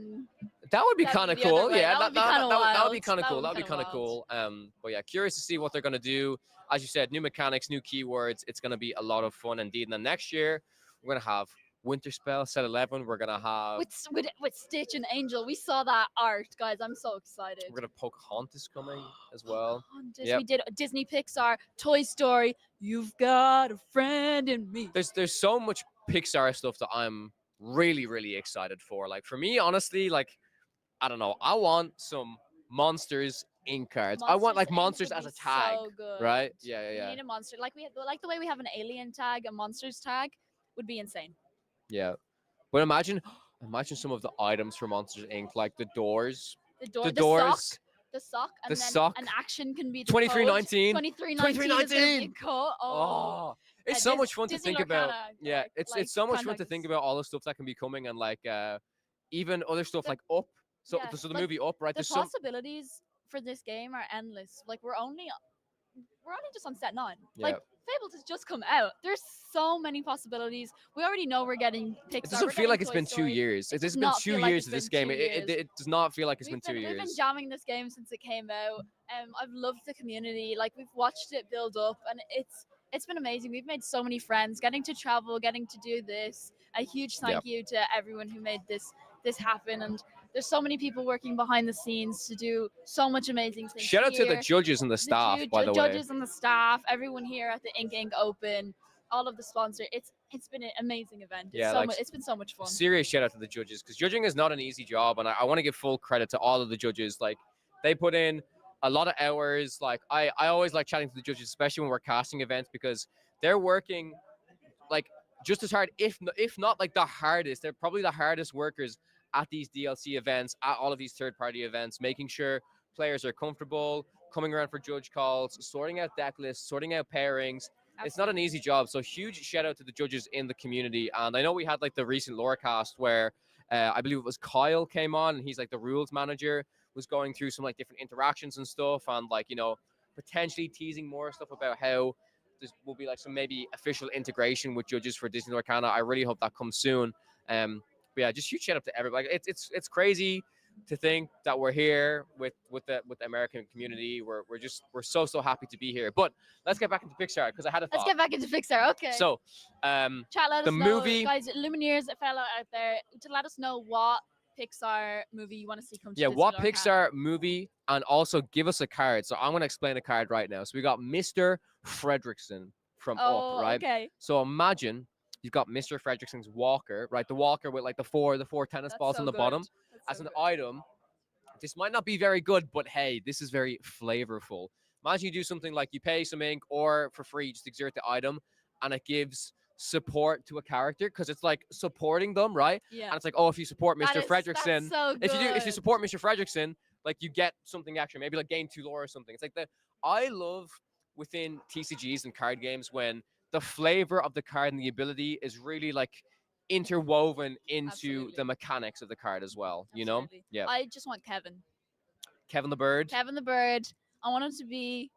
[SPEAKER 3] That would be kind of cool. Yeah, that would be kind of cool. That would be kind of cool. But yeah, curious to see what they're going to do. As you said, new mechanics, new keywords. It's going to be a lot of fun indeed. And then next year, we're going to have Winter Spell set 11. We're going to have
[SPEAKER 9] with Stitch and Angel. We saw that art, guys. I'm so excited.
[SPEAKER 3] We're going to have Pocahontas coming as well.
[SPEAKER 9] We did Disney, Pixar, Toy Story. You've got a friend in me.
[SPEAKER 3] There's so much Pixar stuff that I'm really, really excited for. Like, for me, honestly, like, I don't know. I want some Monsters Inc. cards. I want like Monsters as a tag,
[SPEAKER 9] so
[SPEAKER 3] right? Yeah.
[SPEAKER 9] We need a monster. Like the way we have an alien tag, a Monsters tag would be insane.
[SPEAKER 3] Yeah, but imagine some of the items for Monsters Inc. Like the doors,
[SPEAKER 9] the
[SPEAKER 3] doors,
[SPEAKER 9] sock, and
[SPEAKER 3] the
[SPEAKER 9] then
[SPEAKER 3] sock.
[SPEAKER 9] an action can be the
[SPEAKER 3] 2319.
[SPEAKER 9] 2319.
[SPEAKER 3] It's so much fun to
[SPEAKER 9] Disney
[SPEAKER 3] think about.
[SPEAKER 9] Lorcana,
[SPEAKER 3] Yeah, it's so much fun to think about all the stuff that can be coming, and like even other stuff like Up. So the movie Up, right?
[SPEAKER 9] The possibilities for this game are endless. Like we're only just on set 9.
[SPEAKER 3] Yeah.
[SPEAKER 9] Like Fabled has just come out. There's so many possibilities. We already know we're getting Pixar.
[SPEAKER 3] It doesn't feel like it's been 2 years. It has been 2 years of this game. It does not feel like it's been 2 years.
[SPEAKER 9] We've been jamming this game since it came out. I've loved the community. Like we've watched it build up, and it's been amazing. We've made so many friends. Getting to travel, getting to do this. A huge thank you to everyone who made this happen. And there's so many people working behind the scenes to do so much amazing things.
[SPEAKER 3] Shout out to the judges and the staff, by the way.
[SPEAKER 9] The judges and the staff, everyone here at the Ink Open, all of the sponsors. It's been an amazing event. It's been so much fun.
[SPEAKER 3] Serious shout out to the judges, because judging is not an easy job, and I want to give full credit to all of the judges. Like, they put in a lot of hours. Like, I always like chatting to the judges, especially when we're casting events, because they're working like just as hard, if not like the hardest. They're probably the hardest workers at these DLC events, at all of these third-party events, making sure players are comfortable, coming around for judge calls, sorting out deck lists, sorting out pairings. Absolutely. It's not an easy job. So huge shout out to the judges in the community. And I know we had like the recent Lorecast where I believe it was Kyle came on, and he's like the rules manager, was going through some like different interactions and stuff, and like, you know, potentially teasing more stuff about how there will be like some maybe official integration with judges for Disney Lorcana. I really hope that comes soon. But yeah, just huge shout out to everybody. It's crazy
[SPEAKER 13] to think that we're here with the American community. We're so happy to be here. But let's get back into Pixar because I had a thought.
[SPEAKER 20] Let's get back into Pixar. Okay.
[SPEAKER 13] So,
[SPEAKER 20] chat, let
[SPEAKER 13] the
[SPEAKER 20] us know,
[SPEAKER 13] movie,
[SPEAKER 20] guys, Lumineers, a fellow out there, to let us know what Pixar movie you want to see come to
[SPEAKER 13] yeah,
[SPEAKER 20] Disney
[SPEAKER 13] what
[SPEAKER 20] Lorcana.
[SPEAKER 13] Pixar movie, and also give us a card. So I'm gonna explain a card right now. So we got Mr. Fredricksen from Up, right?
[SPEAKER 20] Okay.
[SPEAKER 13] So imagine you've got Mr. Fredricksen's walker, right? The walker with like the four tennis balls
[SPEAKER 20] so
[SPEAKER 13] on the
[SPEAKER 20] good.
[SPEAKER 13] bottom
[SPEAKER 20] That's
[SPEAKER 13] as
[SPEAKER 20] so
[SPEAKER 13] an
[SPEAKER 20] good.
[SPEAKER 13] item. This might not be very good, but hey, this is very flavorful. Imagine you do something like you pay some ink or for free, just exert the item, and it gives support to a character because it's like supporting them, right?
[SPEAKER 20] Yeah.
[SPEAKER 13] And it's like, oh, if you support Mr.
[SPEAKER 20] That's
[SPEAKER 13] Fredricksen,
[SPEAKER 20] so
[SPEAKER 13] if you
[SPEAKER 20] good.
[SPEAKER 13] support Mr. Fredricksen, like you get something extra, maybe like gain 2 lore or something. It's like I love within TCGs and card games when the flavor of the card and the ability is really like interwoven into the mechanics of the card as well. You know?
[SPEAKER 20] Absolutely.
[SPEAKER 13] Yeah.
[SPEAKER 20] I just want Kevin.
[SPEAKER 13] Kevin the Bird.
[SPEAKER 20] Kevin the Bird. I want him to be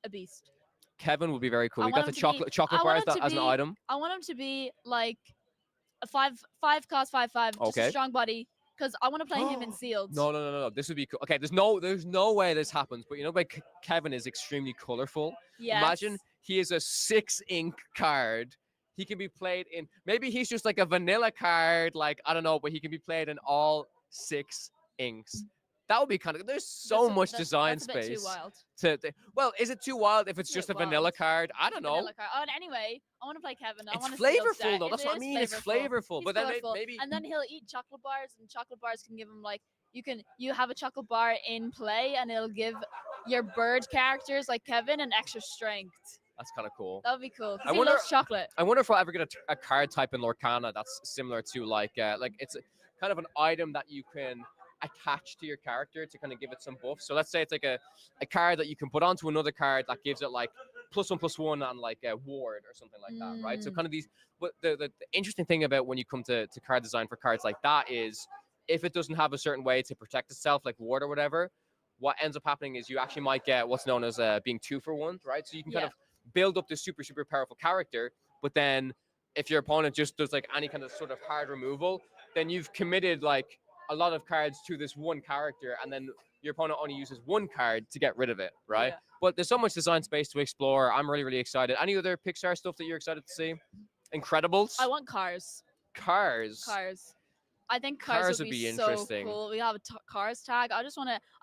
[SPEAKER 20] a beast.
[SPEAKER 13] Kevin would be very cool.
[SPEAKER 20] I
[SPEAKER 13] We
[SPEAKER 20] want
[SPEAKER 13] got the
[SPEAKER 20] him to be-
[SPEAKER 13] chocolate
[SPEAKER 20] I want
[SPEAKER 13] bars
[SPEAKER 20] him to
[SPEAKER 13] as an
[SPEAKER 20] be-
[SPEAKER 13] item.
[SPEAKER 20] I want him to be like a five cost 5/5, just
[SPEAKER 13] Okay.
[SPEAKER 20] a strong body. Because I want to play him in sealed.
[SPEAKER 13] No. This would be cool. Okay, there's no way this happens. But you know, like Kevin is extremely colorful.
[SPEAKER 20] Yes.
[SPEAKER 13] Imagine he is a 6 ink card. He can be played in. Maybe he's just like a vanilla card. Like I don't know, but he can be played in all 6 inks. That would be kind of. There's so much design
[SPEAKER 20] that's a bit
[SPEAKER 13] space.
[SPEAKER 20] too wild.
[SPEAKER 13] Well, is it too wild if it's
[SPEAKER 20] It's a
[SPEAKER 13] just a
[SPEAKER 20] bit
[SPEAKER 13] vanilla
[SPEAKER 20] wild.
[SPEAKER 13] card? I don't know.
[SPEAKER 20] Vanilla card. Oh, and anyway, I want to play Kevin. I
[SPEAKER 13] It's
[SPEAKER 20] want to
[SPEAKER 13] flavorful though. That's what I mean. It's flavorful.
[SPEAKER 20] He's
[SPEAKER 13] But then
[SPEAKER 20] colorful.
[SPEAKER 13] maybe.
[SPEAKER 20] And then he'll eat chocolate bars, and chocolate bars can give him like you have a chocolate bar in play, and it'll give your bird characters like Kevin an extra strength.
[SPEAKER 13] That's kind of cool.
[SPEAKER 20] That would be cool. 'Cause
[SPEAKER 13] I
[SPEAKER 20] he
[SPEAKER 13] wonder-
[SPEAKER 20] loves chocolate.
[SPEAKER 13] I wonder if I'll ever get a card type in Lorcana that's similar to like it's kind of an item that you can attach to your character to kind of give it some buff. So let's say it's like a card that you can put onto another card that gives it like +1/+1 on like a ward or something like that, right? So kind of these. But the interesting thing about when you come to card design for cards like that is if it doesn't have a certain way to protect itself, like ward or whatever, what ends up happening is you actually might get what's known as being 2 for 1, right? So you can kind of build up this super powerful character, but then if your opponent just does like any kind of sort of hard removal, then you've committed like a lot of cards to this one character, and then your opponent only uses 1 card to get rid of it, right?
[SPEAKER 20] Yeah.
[SPEAKER 13] But there's so much design space to explore. I'm really excited. Any other Pixar stuff that you're excited to see? Incredibles?
[SPEAKER 20] I want cars.
[SPEAKER 13] Cars.
[SPEAKER 20] I think
[SPEAKER 13] Cars
[SPEAKER 20] cars
[SPEAKER 13] would
[SPEAKER 20] would
[SPEAKER 13] be
[SPEAKER 20] so
[SPEAKER 13] interesting.
[SPEAKER 20] cool. We have a Cars tag. I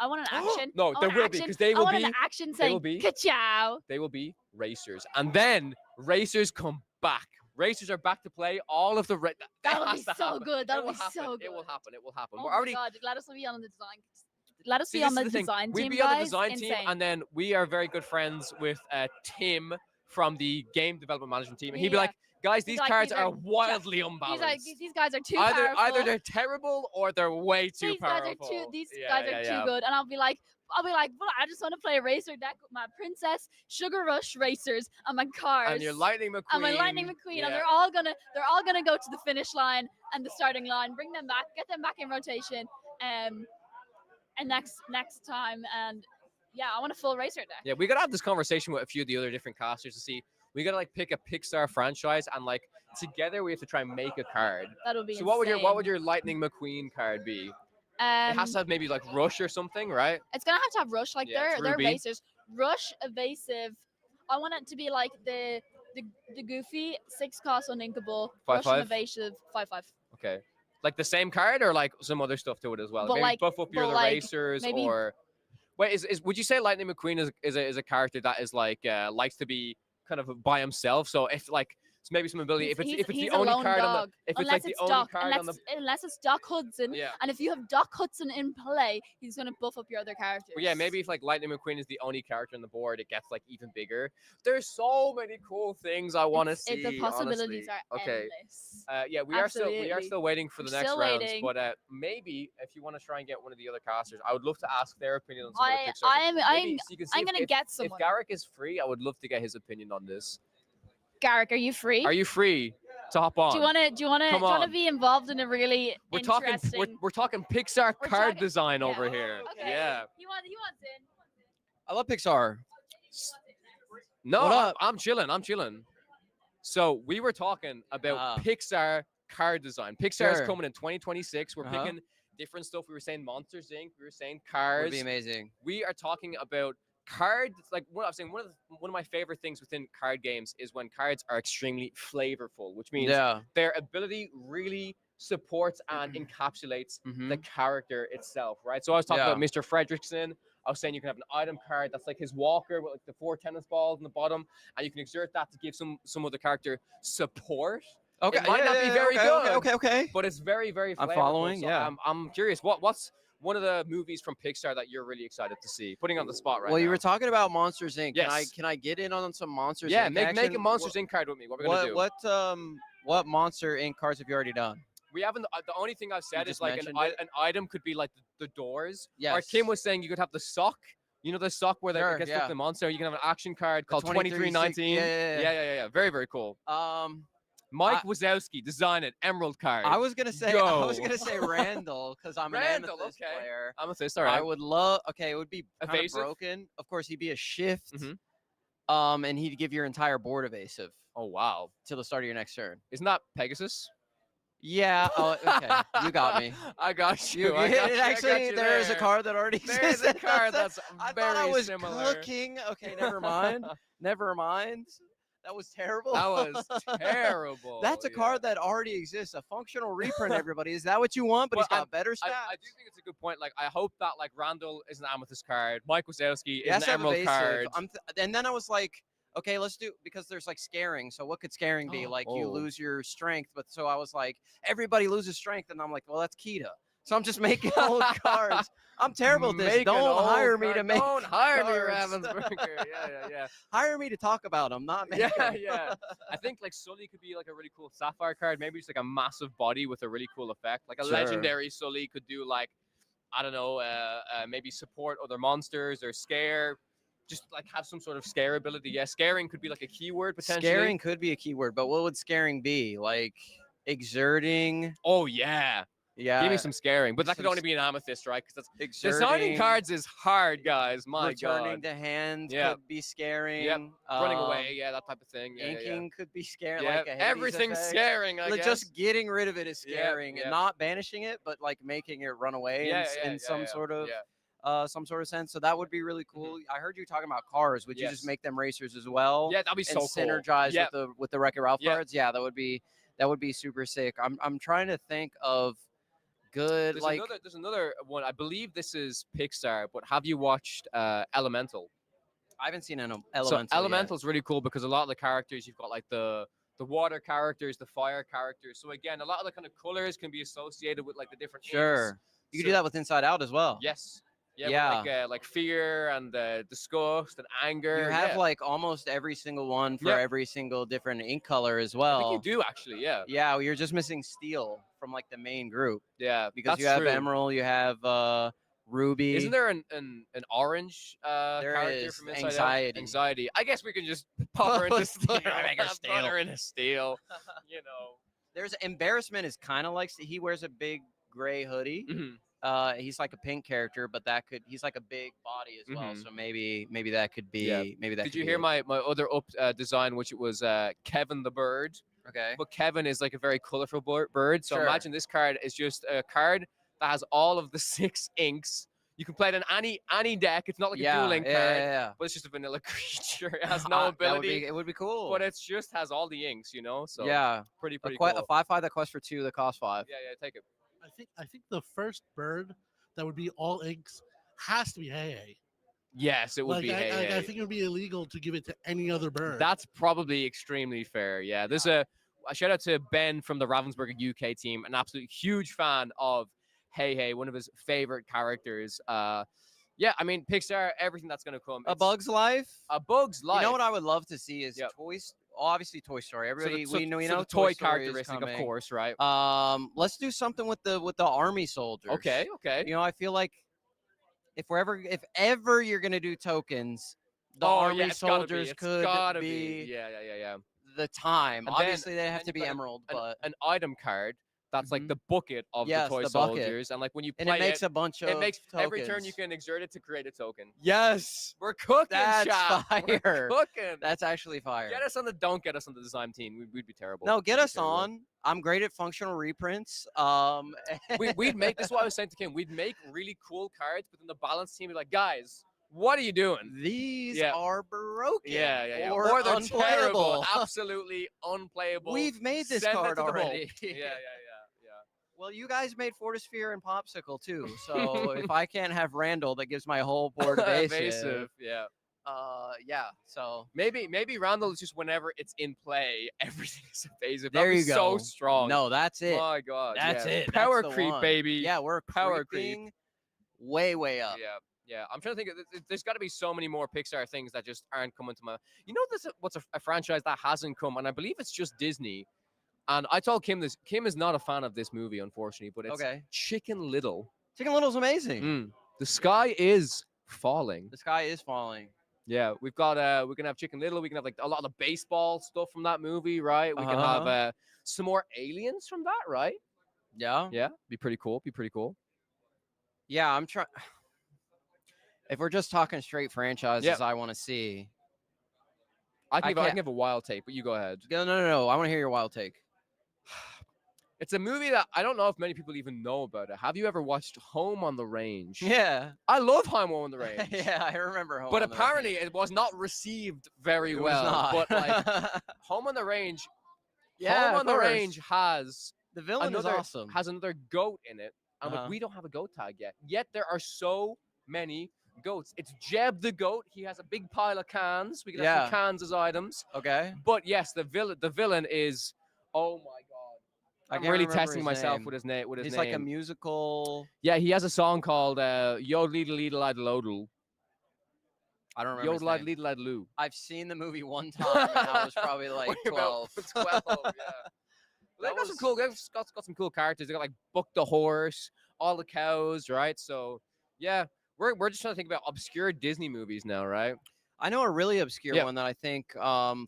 [SPEAKER 20] want an action.
[SPEAKER 13] No,
[SPEAKER 20] I
[SPEAKER 13] there
[SPEAKER 20] want
[SPEAKER 13] will
[SPEAKER 20] an
[SPEAKER 13] be
[SPEAKER 20] action.
[SPEAKER 13] because they will
[SPEAKER 20] I want
[SPEAKER 13] be.
[SPEAKER 20] an action
[SPEAKER 13] They will
[SPEAKER 20] saying
[SPEAKER 13] be.
[SPEAKER 20] ka-chow.
[SPEAKER 13] They will be racers, and then racers come back. Racers are back to play. All of the
[SPEAKER 20] That would be so good. That
[SPEAKER 13] It
[SPEAKER 20] would
[SPEAKER 13] will
[SPEAKER 20] be so
[SPEAKER 13] happen.
[SPEAKER 20] good.
[SPEAKER 13] It will happen. It will happen.
[SPEAKER 20] Oh
[SPEAKER 13] We're
[SPEAKER 20] my
[SPEAKER 13] already.
[SPEAKER 20] God, let us be on the design. Let us
[SPEAKER 13] See,
[SPEAKER 20] be on
[SPEAKER 13] this
[SPEAKER 20] the
[SPEAKER 13] is thing.
[SPEAKER 20] design
[SPEAKER 13] We'd
[SPEAKER 20] team,
[SPEAKER 13] be
[SPEAKER 20] guys.
[SPEAKER 13] on the design team,
[SPEAKER 20] Insane.
[SPEAKER 13] and then we are very good friends with Tim from the game development management team, and he'd be
[SPEAKER 20] Yeah.
[SPEAKER 13] like, "Guys,
[SPEAKER 20] He's
[SPEAKER 13] these
[SPEAKER 20] like,
[SPEAKER 13] cards
[SPEAKER 20] these
[SPEAKER 13] are
[SPEAKER 20] are
[SPEAKER 13] wildly
[SPEAKER 20] He's
[SPEAKER 13] unbalanced.
[SPEAKER 20] like, these guys are too
[SPEAKER 13] either
[SPEAKER 20] powerful.
[SPEAKER 13] they're terrible or they're way too
[SPEAKER 20] These guys
[SPEAKER 13] powerful.
[SPEAKER 20] are too. These
[SPEAKER 13] Yeah,
[SPEAKER 20] guys
[SPEAKER 13] yeah,
[SPEAKER 20] are
[SPEAKER 13] yeah.
[SPEAKER 20] too good, and I'll be like, well, I just want to play a racer deck with my Princess Sugar Rush racers and my cars.
[SPEAKER 13] And your Lightning McQueen.
[SPEAKER 20] And my Lightning McQueen,
[SPEAKER 13] Yeah.
[SPEAKER 20] and they're all gonna go to the finish line and the starting line. Bring them back, get them back in rotation, and next time, and yeah, I want a full racer deck.
[SPEAKER 13] Yeah, we gotta have this conversation with a few of the other different casters to see. We gotta like pick a Pixar franchise and like together we have to try and make a card.
[SPEAKER 20] That would be
[SPEAKER 13] So what would
[SPEAKER 20] insane.
[SPEAKER 13] your Lightning McQueen card be? It has to have maybe like Rush or something, right?
[SPEAKER 20] It's gonna have to have Rush. Like
[SPEAKER 13] Yeah, it's
[SPEAKER 20] they're
[SPEAKER 13] Ruby.
[SPEAKER 20] racers. Rush, evasive. I want it to be like the goofy 6 cost uninkable. Rush
[SPEAKER 13] 5/5?
[SPEAKER 20] and evasive 5/5.
[SPEAKER 13] Okay. Like the same card or like some other stuff to it as well?
[SPEAKER 20] But
[SPEAKER 13] Maybe
[SPEAKER 20] like-
[SPEAKER 13] buff up your
[SPEAKER 20] but
[SPEAKER 13] other
[SPEAKER 20] like,
[SPEAKER 13] racers
[SPEAKER 20] maybe-
[SPEAKER 13] or wait, is would you say Lightning McQueen is a character that is like likes to be kind of by himself? So if like maybe some ability, if it's
[SPEAKER 20] He's
[SPEAKER 13] the
[SPEAKER 20] a
[SPEAKER 13] only
[SPEAKER 20] lone
[SPEAKER 13] card on
[SPEAKER 20] dog.
[SPEAKER 13] the if it's
[SPEAKER 20] Unless
[SPEAKER 13] like the only
[SPEAKER 20] Doc,
[SPEAKER 13] card on the
[SPEAKER 20] unless it's Doc Hudson,
[SPEAKER 13] Yeah.
[SPEAKER 20] and if you have Doc Hudson in play, he's gonna buff up your other characters.
[SPEAKER 13] But yeah, maybe if like Lightning McQueen is the only character on the board, it gets like even bigger. There's so many cool things I want to see.
[SPEAKER 20] The possibilities
[SPEAKER 13] honestly.
[SPEAKER 20] are
[SPEAKER 13] Okay.
[SPEAKER 20] endless.
[SPEAKER 13] Yeah, we are
[SPEAKER 20] Absolutely.
[SPEAKER 13] still waiting for the
[SPEAKER 20] We're
[SPEAKER 13] next
[SPEAKER 20] still
[SPEAKER 13] rounds.
[SPEAKER 20] waiting.
[SPEAKER 13] But maybe if you want to try and get one of the other casters, I would love to ask their opinion on some of the Pixar stuff.
[SPEAKER 20] I'm gonna get
[SPEAKER 13] If
[SPEAKER 20] someone.
[SPEAKER 13] Garrick is free, I would love to get his opinion on this.
[SPEAKER 20] Garrick, are you free?
[SPEAKER 13] Are you free to hop on?
[SPEAKER 20] Do you wanna
[SPEAKER 13] Come on.
[SPEAKER 20] be involved in a really
[SPEAKER 13] We're talking
[SPEAKER 20] interesting?
[SPEAKER 13] we're talking Pixar
[SPEAKER 20] We're
[SPEAKER 13] card
[SPEAKER 20] talking-
[SPEAKER 13] design
[SPEAKER 20] yeah.
[SPEAKER 13] over here.
[SPEAKER 20] Okay.
[SPEAKER 13] Yeah.
[SPEAKER 20] He wants in.
[SPEAKER 11] I love Pixar.
[SPEAKER 13] No,
[SPEAKER 11] What up?
[SPEAKER 13] I'm chilling. So we were talking about Pixar card design. Pixar is
[SPEAKER 11] Sure.
[SPEAKER 13] coming in 2026. We're
[SPEAKER 11] Uh-huh.
[SPEAKER 13] picking different stuff. We were saying Monsters Inc. We were saying cards.
[SPEAKER 11] Would be amazing.
[SPEAKER 13] We are talking about cards. Like what I'm saying, one of my favorite things within card games is when cards are extremely flavorful, which means their ability really supports and encapsulates the character itself, right? So I was talking about Mr. Fredrickson. I was saying you can have an item card that's like his walker with like the 4 tennis balls in the bottom, and you can exert that to give some other character support.
[SPEAKER 11] Okay,
[SPEAKER 13] it might not be very good.
[SPEAKER 11] Okay.
[SPEAKER 13] But it's very, very flavorful.
[SPEAKER 11] I'm following.
[SPEAKER 13] So I'm curious. What's one of the movies from Pixar that you're really excited to see? Putting on the spot right now.
[SPEAKER 11] Well, you were talking about Monsters Inc.
[SPEAKER 13] Yes.
[SPEAKER 11] Can I get in on some Monsters Inc.
[SPEAKER 13] Yeah, make
[SPEAKER 11] action?
[SPEAKER 13] a Monsters Inc. card with me. What are we gonna do?
[SPEAKER 11] What Monster Inc. cards have you already done?
[SPEAKER 13] We haven't. The only thing I've said
[SPEAKER 11] You
[SPEAKER 13] is
[SPEAKER 11] just
[SPEAKER 13] like an item could be like the doors.
[SPEAKER 11] Yes.
[SPEAKER 13] Or Kim was saying you could have the sock. You know the sock where
[SPEAKER 11] Sure,
[SPEAKER 13] it gets
[SPEAKER 11] yeah.
[SPEAKER 13] with the monster. You can have an action card called
[SPEAKER 11] 2319.
[SPEAKER 13] 2319. Yeah. Very, very cool. Mike Wazowski, design it. Emerald card.
[SPEAKER 11] I was gonna say Randall because I'm an
[SPEAKER 13] Randall,
[SPEAKER 11] Amethyst player.
[SPEAKER 13] Amethyst, all right.
[SPEAKER 11] I would love. Okay, it would be kind of
[SPEAKER 13] Evasive?
[SPEAKER 11] broken. Of course, he'd be a shift. And he'd give your entire board evasive.
[SPEAKER 13] Oh wow!
[SPEAKER 11] Till the start of your next turn.
[SPEAKER 13] Isn't that Pegasus?
[SPEAKER 11] Yeah. Oh, okay. You got me.
[SPEAKER 13] I got you.
[SPEAKER 11] There is a card that already exists.
[SPEAKER 13] There's a card that's
[SPEAKER 11] I
[SPEAKER 13] very
[SPEAKER 11] thought I was
[SPEAKER 13] similar.
[SPEAKER 11] cooking. Okay, never mind. Never mind. That was terrible.
[SPEAKER 13] That was terrible.
[SPEAKER 11] That's a card that already exists. A functional reprint, everybody. Is that what you want? But he's got better stats.
[SPEAKER 13] I do think it's a good point. Like, I hope that like Randall is an Amethyst card. Mike Wazowski is
[SPEAKER 11] Yes,
[SPEAKER 13] an Emerald
[SPEAKER 11] evasive.
[SPEAKER 13] card.
[SPEAKER 11] And then I was like, okay, let's do, because there's like scaring. So what could scaring be? Like you lose your strength. But so I was like, everybody loses strength. And I'm like, well, that's Kita. So I'm just making old cards. I'm terrible at this. Don't hire me to make
[SPEAKER 13] Don't hire me,
[SPEAKER 11] cards.
[SPEAKER 13] Ravensburger. Yeah.
[SPEAKER 11] Hire me to talk about them, not make them.
[SPEAKER 13] Yeah. I think like Sully could be like a really cool Sapphire card. Maybe just like a massive body with a really cool effect. Like a legendary Sully could do like, I don't know, maybe support other monsters or scare. Just like have some sort of scare ability. Yeah, scaring could be like a keyword potentially.
[SPEAKER 11] Scaring could be a keyword, but what would scaring be? Like exerting?
[SPEAKER 13] Oh yeah.
[SPEAKER 11] Yeah.
[SPEAKER 13] Give me some scaring, but that could only be an Amethyst, right? Because that's
[SPEAKER 11] exerting.
[SPEAKER 13] designing cards is hard, guys. My
[SPEAKER 11] Returning
[SPEAKER 13] God.
[SPEAKER 11] to hand
[SPEAKER 13] Yeah.
[SPEAKER 11] could be scaring.
[SPEAKER 13] Yep. Running away, yeah, that type of thing.
[SPEAKER 11] Inking could be scaring.
[SPEAKER 13] Yeah,
[SPEAKER 11] Like a
[SPEAKER 13] everything's scaring, I guess.
[SPEAKER 11] Just getting rid of it is
[SPEAKER 13] Yeah,
[SPEAKER 11] scaring,
[SPEAKER 13] yeah.
[SPEAKER 11] and not banishing it, but like making it run away in some sort of sense. So that would be really cool. I heard you talking about cars. Would you just make them racers as well?
[SPEAKER 13] Yeah, that'd be so cool.
[SPEAKER 11] Synergize
[SPEAKER 13] Yeah.
[SPEAKER 11] with the Wreck-It Ralph cards. Yeah, that would be super sick. I'm trying to think of good
[SPEAKER 13] there's another one. I believe this is Pixar, but have you watched Elemental?
[SPEAKER 11] I haven't seen Elemental.
[SPEAKER 13] So Elemental's really cool because a lot of the characters you've got like the water characters, the fire characters. So again, a lot of the kind of colors can be associated with like the different inks.
[SPEAKER 11] You can do that with Inside Out as well.
[SPEAKER 13] Yes. Yeah. Like fear and disgust and anger.
[SPEAKER 11] You have like almost every single one for every single different ink color as well.
[SPEAKER 13] I think you do actually, yeah.
[SPEAKER 11] Yeah, you're just missing Steel from like the main group.
[SPEAKER 13] Yeah,
[SPEAKER 11] because you have Emerald, you have Ruby.
[SPEAKER 13] Isn't there an orange
[SPEAKER 11] there
[SPEAKER 13] character
[SPEAKER 11] is
[SPEAKER 13] from Inside
[SPEAKER 11] Anxiety.
[SPEAKER 13] Out? Anxiety. I guess we can just pop her into Steel.
[SPEAKER 11] Make her Steel.
[SPEAKER 13] Put her into Steel. You know.
[SPEAKER 11] There's Embarrassment is kind of like he wears a big gray hoodie. He's like a pink character, but he's like a big body as well. So maybe that could be maybe that.
[SPEAKER 13] Did you hear my other design, which it was Kevin the Bird?
[SPEAKER 11] Okay.
[SPEAKER 13] But Kevin is like a very colorful bird. So imagine this card is just a card that has all of the 6 inks. You can play it in any deck. It's not like a dual ink card, but it's just a vanilla creature. It has no ability.
[SPEAKER 11] It would be cool.
[SPEAKER 13] But it just has all the inks, you know. So pretty cool.
[SPEAKER 11] A 5/5 that costs for 2 that costs 5.
[SPEAKER 13] Yeah, take it.
[SPEAKER 16] I think the first bird that would be all inks has to be Hey.
[SPEAKER 13] Yes, it would be Hey.
[SPEAKER 16] I think it would be illegal to give it to any other bird.
[SPEAKER 13] That's probably extremely fair. Yeah, there's a shout out to Ben from the Ravensburger UK team, an absolute huge fan of Hey, one of his favorite characters. Yeah, I mean Pixar, everything that's gonna come.
[SPEAKER 11] A Bug's Life.
[SPEAKER 13] A Bug's Life.
[SPEAKER 11] You know what I would love to see is toys. Obviously, Toy Story. Everybody, we know
[SPEAKER 13] the toy characteristic, of course, right?
[SPEAKER 11] Let's do something with the army soldiers.
[SPEAKER 13] Okay.
[SPEAKER 11] You know, I feel like if ever you're gonna do tokens, the army soldiers could be
[SPEAKER 13] yeah.
[SPEAKER 11] the time.
[SPEAKER 13] And
[SPEAKER 11] Obviously,
[SPEAKER 13] then,
[SPEAKER 11] they have to be Emerald,
[SPEAKER 13] an item card.
[SPEAKER 11] Mm-hmm.
[SPEAKER 3] That's like the bucket of
[SPEAKER 11] Yes,
[SPEAKER 3] the toy
[SPEAKER 11] the bucket.
[SPEAKER 3] soldiers, and like when you
[SPEAKER 11] And
[SPEAKER 3] play
[SPEAKER 11] it makes a bunch
[SPEAKER 3] it
[SPEAKER 11] of
[SPEAKER 3] makes every turn
[SPEAKER 11] tokens.
[SPEAKER 3] you can exert it to create a token.
[SPEAKER 11] Yes,
[SPEAKER 3] We're cooking,
[SPEAKER 11] that's
[SPEAKER 3] chat. We're
[SPEAKER 11] fire.
[SPEAKER 3] cooking.
[SPEAKER 11] That's actually fire.
[SPEAKER 3] Don't get us on the design team. We'd be terrible.
[SPEAKER 11] No, get
[SPEAKER 3] We'd be
[SPEAKER 11] us
[SPEAKER 3] terrible.
[SPEAKER 11] on. I'm great at functional reprints.
[SPEAKER 3] We'd make this is what I was saying to Kim. We'd make really cool cards, but then the balance team would be like, guys, what are you doing?
[SPEAKER 11] These are broken.
[SPEAKER 3] Yeah.
[SPEAKER 11] Or
[SPEAKER 3] they're
[SPEAKER 11] unplayable.
[SPEAKER 3] terrible. Absolutely unplayable.
[SPEAKER 11] We've made this
[SPEAKER 3] Send it
[SPEAKER 11] card
[SPEAKER 3] to the
[SPEAKER 11] already.
[SPEAKER 3] Hulk. Yeah.
[SPEAKER 11] Well, you guys made Fortisphere and Popsicle too. So if I can't have Randall, that gives my whole board evasive.
[SPEAKER 3] Yeah.
[SPEAKER 11] Yeah. So
[SPEAKER 3] maybe Randall is just whenever it's in play, everything is evasive.
[SPEAKER 11] there
[SPEAKER 3] That'd
[SPEAKER 11] you
[SPEAKER 3] be
[SPEAKER 11] go.
[SPEAKER 3] so strong.
[SPEAKER 11] No, that's it.
[SPEAKER 3] My God.
[SPEAKER 11] That's
[SPEAKER 3] yeah.
[SPEAKER 11] it.
[SPEAKER 3] Power
[SPEAKER 11] That's the
[SPEAKER 3] creep,
[SPEAKER 11] one.
[SPEAKER 3] baby.
[SPEAKER 11] Yeah, we're
[SPEAKER 3] power
[SPEAKER 11] creeping
[SPEAKER 3] creep.
[SPEAKER 11] way up.
[SPEAKER 3] Yeah. I'm trying to think. There's got to be so many more Pixar things that just aren't coming to my. You know, what's a franchise that hasn't come, and I believe it's just Disney. And I told Kim this. Kim is not a fan of this movie, unfortunately, but it's Chicken Little.
[SPEAKER 11] Chicken Little's amazing.
[SPEAKER 3] The sky is falling.
[SPEAKER 11] The sky is falling.
[SPEAKER 3] Yeah, we're gonna have Chicken Little. We can have like a lot of the baseball stuff from that movie, right? We can have some more aliens from that, right?
[SPEAKER 11] Yeah.
[SPEAKER 3] Be pretty cool.
[SPEAKER 11] Yeah, I'm trying. If we're just talking straight franchises, I want to see.
[SPEAKER 3] I can give a wild take, but you go ahead.
[SPEAKER 11] No. I want to hear your wild take.
[SPEAKER 3] It's a movie that I don't know if many people even know about it. Have you ever watched Home on the Range?
[SPEAKER 11] Yeah.
[SPEAKER 3] I love Home on the Range.
[SPEAKER 11] Yeah, I remember Home
[SPEAKER 3] but
[SPEAKER 11] on the
[SPEAKER 3] apparently it was not received very
[SPEAKER 11] It was
[SPEAKER 3] well.
[SPEAKER 11] not.
[SPEAKER 3] But like Home on the Range,
[SPEAKER 11] Yeah,
[SPEAKER 3] Home
[SPEAKER 11] of
[SPEAKER 3] on the
[SPEAKER 11] course.
[SPEAKER 3] Range has
[SPEAKER 11] The villain is awesome.
[SPEAKER 3] Has another goat in it. And like, we don't have a goat tag yet. Yet there are so many goats. It's Jeb the goat. He has a big pile of cans. We can have some cans as items.
[SPEAKER 11] Okay.
[SPEAKER 3] But yes, the villain is, oh my God.
[SPEAKER 11] I
[SPEAKER 3] I'm
[SPEAKER 11] can't
[SPEAKER 3] really
[SPEAKER 11] remember
[SPEAKER 3] testing
[SPEAKER 11] his
[SPEAKER 3] myself
[SPEAKER 11] name.
[SPEAKER 3] with his name.
[SPEAKER 11] He's like a musical.
[SPEAKER 3] Yeah, he has a song called Yodel-Leedle-Leedle-Leedle.
[SPEAKER 11] I don't remember his name.
[SPEAKER 3] Yodel-Leedle-Leedle-Loo.
[SPEAKER 11] I've seen the movie one time, and I was probably like 12.
[SPEAKER 3] 12, yeah. They've got some cool. They've got some cool characters. They got like Buck the horse, all the cows, right? So yeah, we're just trying to think about obscure Disney movies now, right?
[SPEAKER 11] I know a really obscure one that I think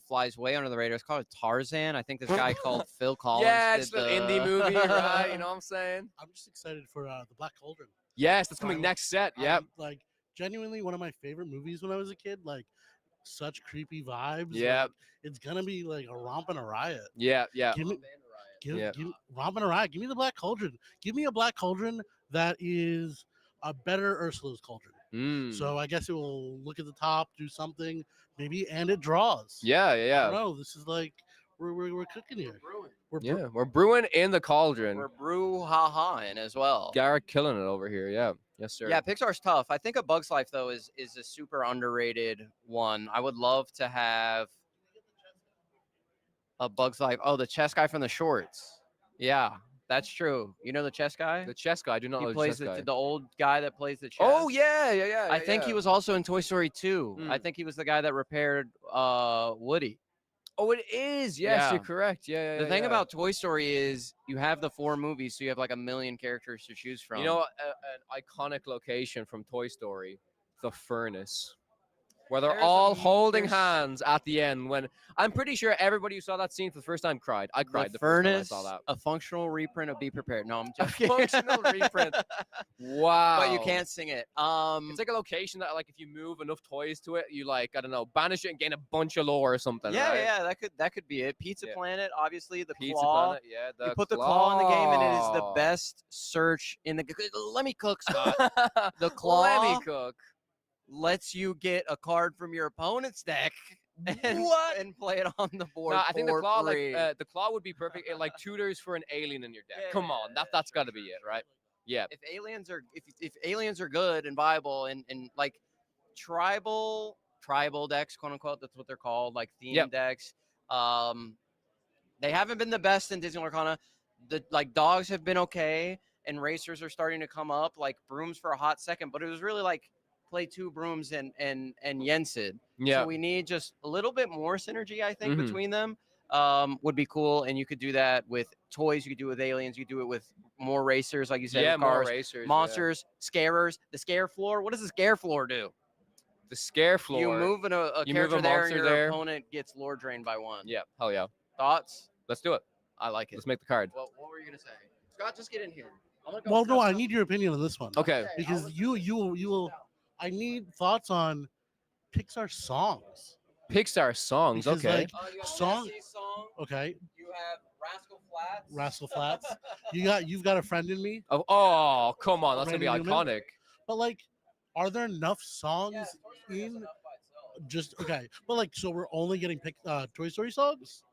[SPEAKER 11] flies way under the radar. It's called Tarzan. I think this guy called Phil Collins.
[SPEAKER 3] Yeah,
[SPEAKER 11] did
[SPEAKER 3] it's an indie movie, right? You know what I'm saying?
[SPEAKER 16] I'm just excited for the Black Cauldron.
[SPEAKER 3] Yes, that's coming next set. Yeah.
[SPEAKER 16] Like genuinely one of my favorite movies when I was a kid. Like such creepy vibes.
[SPEAKER 3] Yeah.
[SPEAKER 16] Like, it's gonna be like a romp and a riot.
[SPEAKER 3] Yeah.
[SPEAKER 16] Give me romp and a riot. Give me the Black Cauldron. Give me a Black Cauldron that is a better Ursula's Cauldron. So I guess it will look at the top, do something, maybe, and it draws.
[SPEAKER 3] Yeah.
[SPEAKER 16] I don't know. This is like we're cooking here.
[SPEAKER 3] We're brewing in the cauldron.
[SPEAKER 11] We're brew-ha-ha-ing as well.
[SPEAKER 3] Garrett killing it over here. Yeah. Yes, sir.
[SPEAKER 11] Yeah, Pixar's tough. I think A Bug's Life, though, is a super underrated one. I would love to have A Bug's Life. Oh, the chess guy from the shorts. Yeah, that's true. You know the chess guy?
[SPEAKER 3] The chess guy. I do not know
[SPEAKER 11] He
[SPEAKER 3] the
[SPEAKER 11] plays
[SPEAKER 3] chess guy.
[SPEAKER 11] the old guy that plays the chess.
[SPEAKER 3] Oh, yeah.
[SPEAKER 11] I think he was also in Toy Story 2.
[SPEAKER 3] Mm.
[SPEAKER 11] I think he was the guy that repaired Woody.
[SPEAKER 3] Oh, it is. Yes,
[SPEAKER 11] Yeah.
[SPEAKER 3] you're correct. Yeah.
[SPEAKER 11] The thing about Toy Story is you have the 4 movies, so you have like a million characters to choose from.
[SPEAKER 3] You know, an iconic location from Toy Story, the furnace, where they're all holding hands at the end. When I'm pretty sure everybody who saw that scene for the first time cried. I cried
[SPEAKER 11] the
[SPEAKER 3] the first
[SPEAKER 11] furnace,
[SPEAKER 3] time I saw that.
[SPEAKER 11] a functional reprint of Be Prepared. No, I'm joking.
[SPEAKER 3] Functional reprint. Wow.
[SPEAKER 11] But you can't sing it.
[SPEAKER 3] It's like a location that, like, if you move enough toys to it, you like, I don't know, banish it and gain a bunch of lore or something.
[SPEAKER 11] Yeah,
[SPEAKER 3] right?
[SPEAKER 11] yeah, that could be it. Pizza Planet, obviously the
[SPEAKER 3] Pizza
[SPEAKER 11] claw.
[SPEAKER 3] Planet, yeah, the
[SPEAKER 11] you put the claw in the game, and it is the
[SPEAKER 3] claw.
[SPEAKER 11] best search in the. Let me cook, Scott. The claw.
[SPEAKER 3] Let me cook.
[SPEAKER 11] Lets you get a card from your opponent's deck and play it on the board.
[SPEAKER 3] No, I think the
[SPEAKER 11] for
[SPEAKER 3] claw,
[SPEAKER 11] free.
[SPEAKER 3] the claw would be perfect. It like tutors for an alien in your deck. Come on, that's got to be it, right? Yeah.
[SPEAKER 11] If aliens are good and viable and like tribal decks, quote unquote, that's what they're called, like theme decks. They haven't been the best in Disney Lorcana. The like dogs have been okay, and racers are starting to come up, like brooms for a hot second, but it was really like play 2 brooms and Yensid.
[SPEAKER 3] Yeah.
[SPEAKER 11] So we need just a little bit more synergy, I think,
[SPEAKER 3] Mhm.
[SPEAKER 11] between them. Would be cool, and you could do that with toys. You could do it with aliens. You could do it with more racers, like you said.
[SPEAKER 3] Yeah,
[SPEAKER 11] with
[SPEAKER 3] more
[SPEAKER 11] cars,
[SPEAKER 3] racers,
[SPEAKER 11] monsters, scarers. The scare floor. What does the scare floor do?
[SPEAKER 3] The scare floor.
[SPEAKER 11] You move a
[SPEAKER 3] you
[SPEAKER 11] character
[SPEAKER 3] move a
[SPEAKER 11] there, and
[SPEAKER 3] monster
[SPEAKER 11] your
[SPEAKER 3] there.
[SPEAKER 11] opponent gets lore drained by 1.
[SPEAKER 3] Yeah, hell yeah.
[SPEAKER 11] Thoughts?
[SPEAKER 3] Let's do it.
[SPEAKER 11] I like it.
[SPEAKER 3] Let's make the card.
[SPEAKER 11] What were you gonna say? Scott, just get in here.
[SPEAKER 16] Well, no, I need your opinion on this one.
[SPEAKER 3] Okay.
[SPEAKER 16] Because you will. I need thoughts on Pixar songs.
[SPEAKER 3] Pixar songs.
[SPEAKER 16] Because,
[SPEAKER 3] Okay.
[SPEAKER 16] like, song. Okay.
[SPEAKER 11] You have Rascal Flatts.
[SPEAKER 16] Rascal Flatts. You've got a friend in me.
[SPEAKER 3] Oh, come on, that's gonna be
[SPEAKER 16] Randy Newman.
[SPEAKER 3] iconic.
[SPEAKER 16] But like, are there enough songs in? Just okay. But like, so we're only getting Toy Story songs.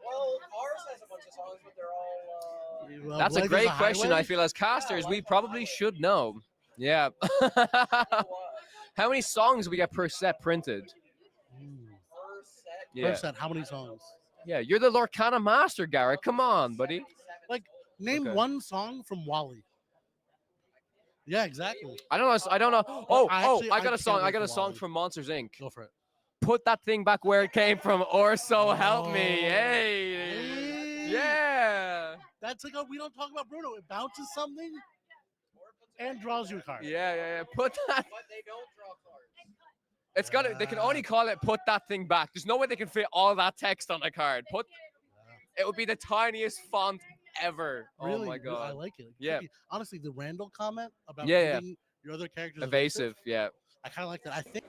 [SPEAKER 11] Well, Cars has a bunch of songs, but they're all.
[SPEAKER 3] That's a
[SPEAKER 16] Life is
[SPEAKER 3] great
[SPEAKER 16] a
[SPEAKER 3] question.
[SPEAKER 16] Highway?
[SPEAKER 3] I feel as casters, we probably should know. Yeah. How many songs we get per set printed? Yeah.
[SPEAKER 16] Per set, how many songs?
[SPEAKER 3] Yeah, you're the Lorcana master, Garrett. Come on, buddy.
[SPEAKER 16] Like, name
[SPEAKER 3] Okay.
[SPEAKER 16] one song from Wally. Yeah, exactly.
[SPEAKER 3] I don't know. I don't know. Oh,
[SPEAKER 16] I
[SPEAKER 3] oh,
[SPEAKER 16] actually-
[SPEAKER 3] I
[SPEAKER 16] I
[SPEAKER 3] got a
[SPEAKER 16] can't
[SPEAKER 3] song. I
[SPEAKER 16] wait
[SPEAKER 3] got
[SPEAKER 16] for
[SPEAKER 3] a song
[SPEAKER 16] Wally.
[SPEAKER 3] from Monsters Inc.
[SPEAKER 16] Go for it.
[SPEAKER 3] Put that thing back where it came from, or so help me. Hey. Yeah.
[SPEAKER 16] That's like we don't talk about Bruno. It bounces something and draws you a card.
[SPEAKER 3] Yeah. Put that.
[SPEAKER 11] But they don't draw cards.
[SPEAKER 3] It's got. They can only call it "Put that thing back." There's no way they can fit all that text on a card. It would be the tiniest font ever.
[SPEAKER 16] Really,
[SPEAKER 3] Oh my god.
[SPEAKER 16] I like it.
[SPEAKER 3] Yeah.
[SPEAKER 16] Honestly, the Randall comment about
[SPEAKER 3] Yeah.
[SPEAKER 16] giving your other characters
[SPEAKER 3] Evasive. Yeah.
[SPEAKER 16] I kind of like that. I think.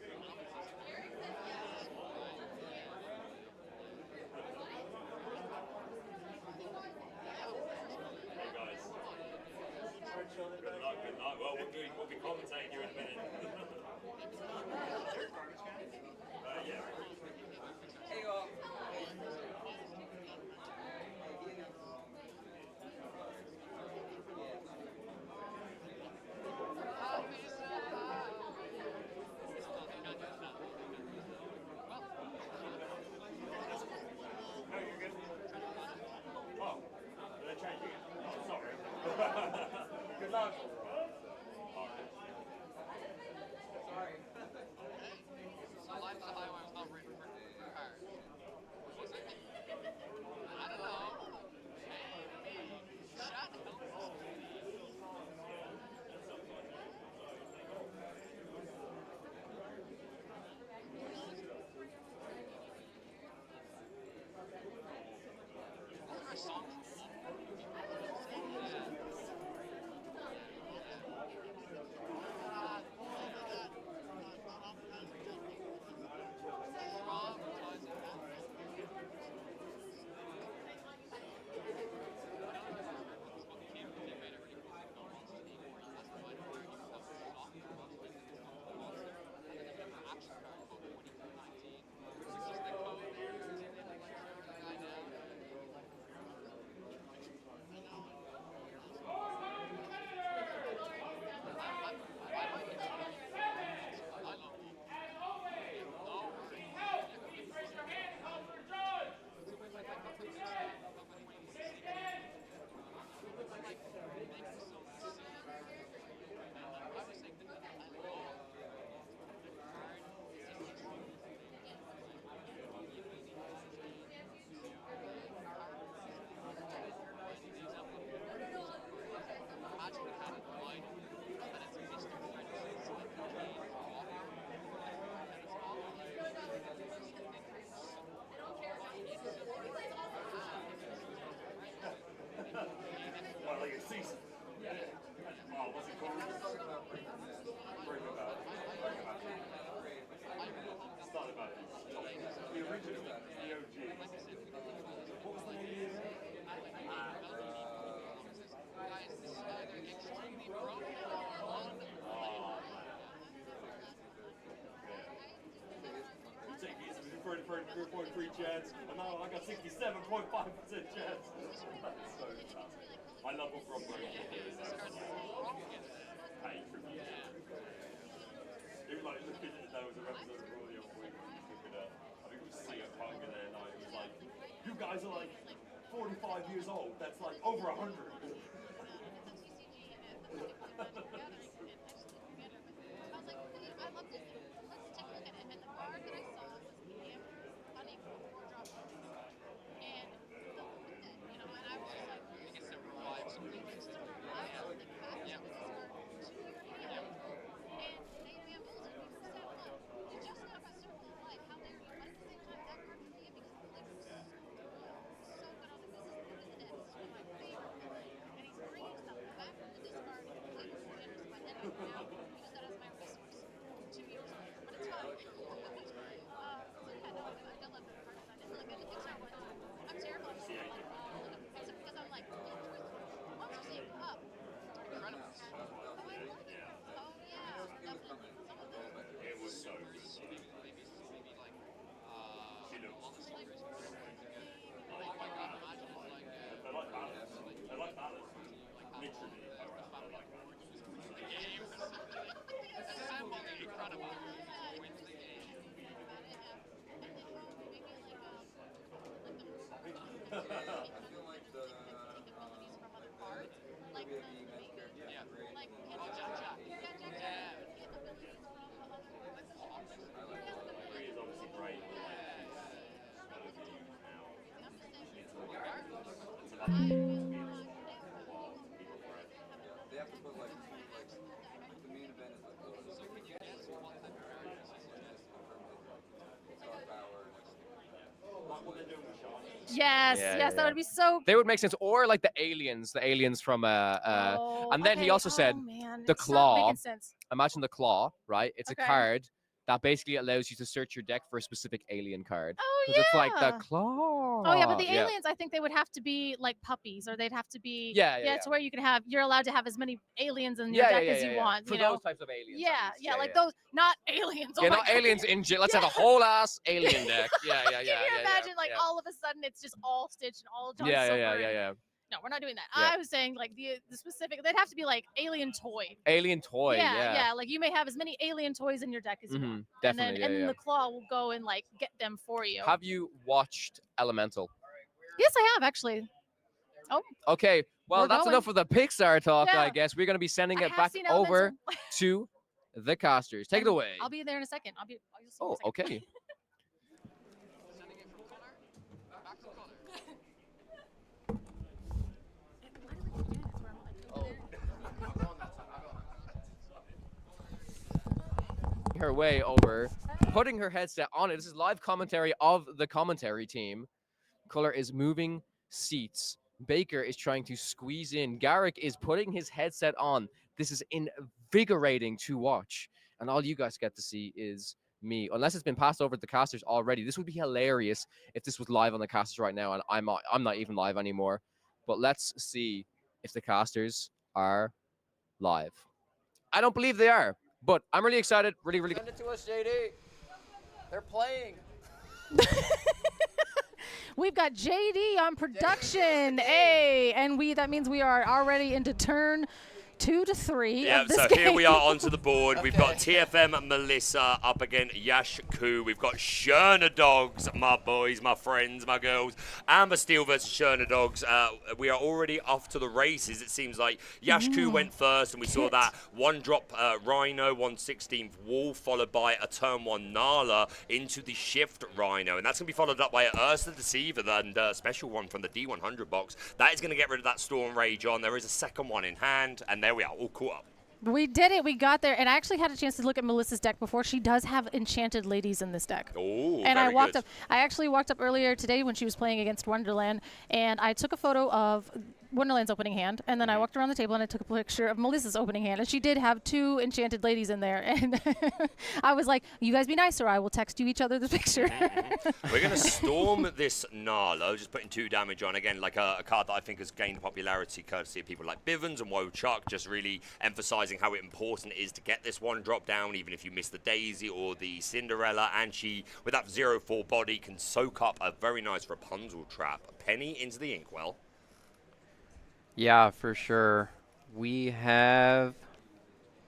[SPEAKER 4] Good luck. Well, we'll be commentating you in a minute. Yeah. Good luck. Well, like a season. Oh, what's it called? Bring about. Started about the original, the OG. What was the name of it? Take it, so 3.3 chance, and now I got 67.5% chance. That's so tough. I love what Rob Brown is. Hey, tribute. It was like, there was an episode of Raw the other week, I think it was CM Punk, and then it was like, you guys are like 45 years old, that's like over 100.
[SPEAKER 8] Yes, yes, that would be so.
[SPEAKER 3] They would make sense, or like the aliens from and then he also said
[SPEAKER 8] man,
[SPEAKER 3] the
[SPEAKER 8] it's not
[SPEAKER 3] claw.
[SPEAKER 8] making sense.
[SPEAKER 3] Imagine the claw, right? It's
[SPEAKER 8] Okay.
[SPEAKER 3] a card that basically allows you to search your deck for a specific alien card.
[SPEAKER 8] Oh,
[SPEAKER 3] Because it's like the
[SPEAKER 8] yeah.
[SPEAKER 3] claw.
[SPEAKER 8] Oh yeah, but the aliens, I think they would have to be like puppies, or they'd have to be to where you can have. You're allowed to have as many aliens in your deck as you want.
[SPEAKER 3] For
[SPEAKER 8] you know?
[SPEAKER 3] those types of aliens.
[SPEAKER 8] Yeah, yeah, like those, not aliens. Oh
[SPEAKER 3] Yeah,
[SPEAKER 8] my
[SPEAKER 3] not
[SPEAKER 8] God.
[SPEAKER 3] aliens in jail. Let's have a whole ass alien deck. Yeah.
[SPEAKER 8] Can you imagine, like, all of a sudden it's just all Stitch and all John
[SPEAKER 3] Yeah.
[SPEAKER 8] Silver? and- No, we're not doing that.
[SPEAKER 3] Yeah.
[SPEAKER 8] I was saying like the specific. They'd have to be like alien toy.
[SPEAKER 3] Alien toy.
[SPEAKER 8] Yeah. Like you may have as many alien toys in your deck as you want.
[SPEAKER 3] Definitely.
[SPEAKER 8] And then the claw will go and like get them for you.
[SPEAKER 3] Have you watched Elemental?
[SPEAKER 8] Yes, I have actually. Oh.
[SPEAKER 3] Okay, well,
[SPEAKER 8] We're
[SPEAKER 3] that's
[SPEAKER 8] going.
[SPEAKER 3] enough of the Pixar talk,
[SPEAKER 8] Yeah.
[SPEAKER 3] I guess. We're going to be sending
[SPEAKER 8] I
[SPEAKER 3] it
[SPEAKER 8] have
[SPEAKER 3] back
[SPEAKER 8] seen
[SPEAKER 3] over
[SPEAKER 8] Elemental.
[SPEAKER 3] to the casters. Take it away.
[SPEAKER 8] I'll be there in a second. You'll see in a
[SPEAKER 3] Oh,
[SPEAKER 8] second.
[SPEAKER 3] okay. Her way over, putting her headset on it. This is live commentary of the commentary team. Color is moving seats. Baker is trying to squeeze in. Garrick is putting his headset on. This is invigorating to watch. And all you guys get to see is me. Unless it's been passed over to the casters already. This would be hilarious if this was live on the casters right now, and I'm not even live anymore. But let's see if the casters are live. I don't believe they are, but I'm really excited. Really.
[SPEAKER 11] Send it to us, JD. They're playing.
[SPEAKER 8] We've got JD on production. Hey, and that means we are already into turn 2 to 3.
[SPEAKER 4] Yeah,
[SPEAKER 8] of this
[SPEAKER 4] so
[SPEAKER 8] game.
[SPEAKER 4] here we are onto the board. We've got TFM Melissa up against Yash Ku. We've got Sherna Dogs, my boys, my friends, my girls. Amber Steel versus Sherna Dogs. We are already off to the races. It seems like Yash Ku went first, and we saw that one drop Rhino, 1/16th Wall, followed by a turn 1 Nala into the Shift Rhino. And that's going to be followed up by an Ursa Deceiver and a special one from the D100 box. That is going to get rid of that Storm Rage on. There is a second one in hand, and there we are, all caught up.
[SPEAKER 8] We did it. We got there. And I actually had a chance to look at Melissa's deck before. She does have enchanted ladies in this deck.
[SPEAKER 4] Oh,
[SPEAKER 8] and I walked
[SPEAKER 4] good.
[SPEAKER 8] up. I actually walked up earlier today when she was playing against Wonderland, and I took a photo of Wonderland's opening hand, and then I walked around the table and I took a picture of Melissa's opening hand, and she did have 2 enchanted ladies in there. And I was like, "You guys be nice, or I will text you each other the picture."
[SPEAKER 4] We're going to storm this Nala, just putting 2 damage on. Again, like a card that I think has gained popularity courtesy of people like Bivens and Wochuk, just really emphasizing how important it is to get this one drop down, even if you miss the Daisy or the Cinderella. And she, with that 0/4 body, can soak up a very nice Rapunzel trap. Penny into the Inkwell.
[SPEAKER 5] Yeah, for sure. We have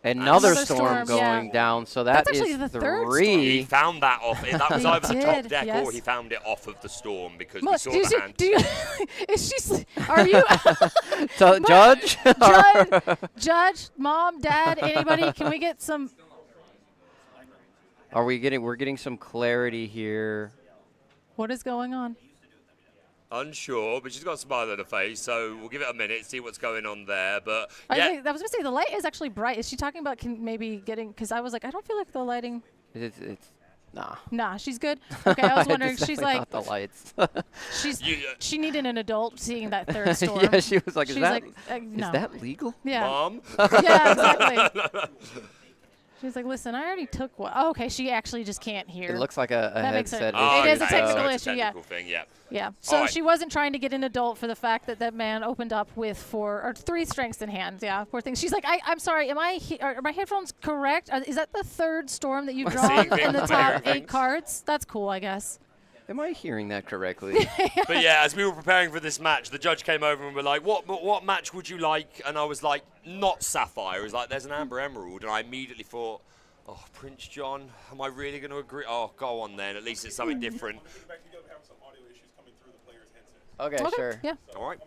[SPEAKER 5] another storm going down, so that
[SPEAKER 8] That's actually
[SPEAKER 5] is
[SPEAKER 8] the third
[SPEAKER 5] 3.
[SPEAKER 4] He found that off. That was
[SPEAKER 8] He
[SPEAKER 4] either the top
[SPEAKER 8] did,
[SPEAKER 4] deck
[SPEAKER 8] yes.
[SPEAKER 4] or he found it off of the storm because
[SPEAKER 8] Mo-
[SPEAKER 4] we saw
[SPEAKER 8] do you
[SPEAKER 4] the
[SPEAKER 8] see-
[SPEAKER 4] hand.
[SPEAKER 8] do you- is she? Are you?
[SPEAKER 5] So, Judge?
[SPEAKER 8] Judge, Mom, Dad, anybody? Can we get some?
[SPEAKER 5] Are we getting? We're getting some clarity here.
[SPEAKER 8] What is going on?
[SPEAKER 4] Unsure, but she's got a smile on her face, so we'll give it a minute, see what's going on there. But
[SPEAKER 8] I
[SPEAKER 4] yeah,
[SPEAKER 8] was going to say, the light is actually bright. Is she talking about maybe getting, because I was like, I don't feel like the lighting.
[SPEAKER 5] It's nah.
[SPEAKER 8] Nah, she's good. Okay, I was wondering,
[SPEAKER 5] It's
[SPEAKER 8] she's
[SPEAKER 5] definitely
[SPEAKER 8] like.
[SPEAKER 5] not the lights.
[SPEAKER 8] She needed an adult seeing that third storm.
[SPEAKER 5] Yeah, she was like,
[SPEAKER 8] She's
[SPEAKER 5] is
[SPEAKER 8] like,
[SPEAKER 5] is that legal?
[SPEAKER 8] Yeah.
[SPEAKER 4] Mom?
[SPEAKER 8] Yeah, exactly. She's like, listen, I already took one. Oh, okay, she actually just can't hear.
[SPEAKER 5] It looks like a
[SPEAKER 8] That makes
[SPEAKER 5] headset
[SPEAKER 8] sense.
[SPEAKER 5] issue.
[SPEAKER 8] It is a technical
[SPEAKER 4] it's a
[SPEAKER 8] issue,
[SPEAKER 4] technical thing, yeah.
[SPEAKER 8] Yeah. So
[SPEAKER 4] All right.
[SPEAKER 8] she wasn't trying to get an adult for the fact that that man opened up with 4 or 3 strengths in hand. Yeah, poor thing. She's like, I'm sorry, are my headphones correct? Is that the third storm that you've drawn in the top 8 cards? That's cool, I guess.
[SPEAKER 5] Am I hearing that correctly?
[SPEAKER 4] But yeah, as we were preparing for this match, the judge came over and were like, what match would you like? And I was like, not Sapphire. He was like, there's an Amber Emerald. And I immediately thought, oh, Prince John, am I really going to agree? Oh, go on then. At least it's something different.
[SPEAKER 5] Okay, sure.
[SPEAKER 8] Yeah.
[SPEAKER 4] All right.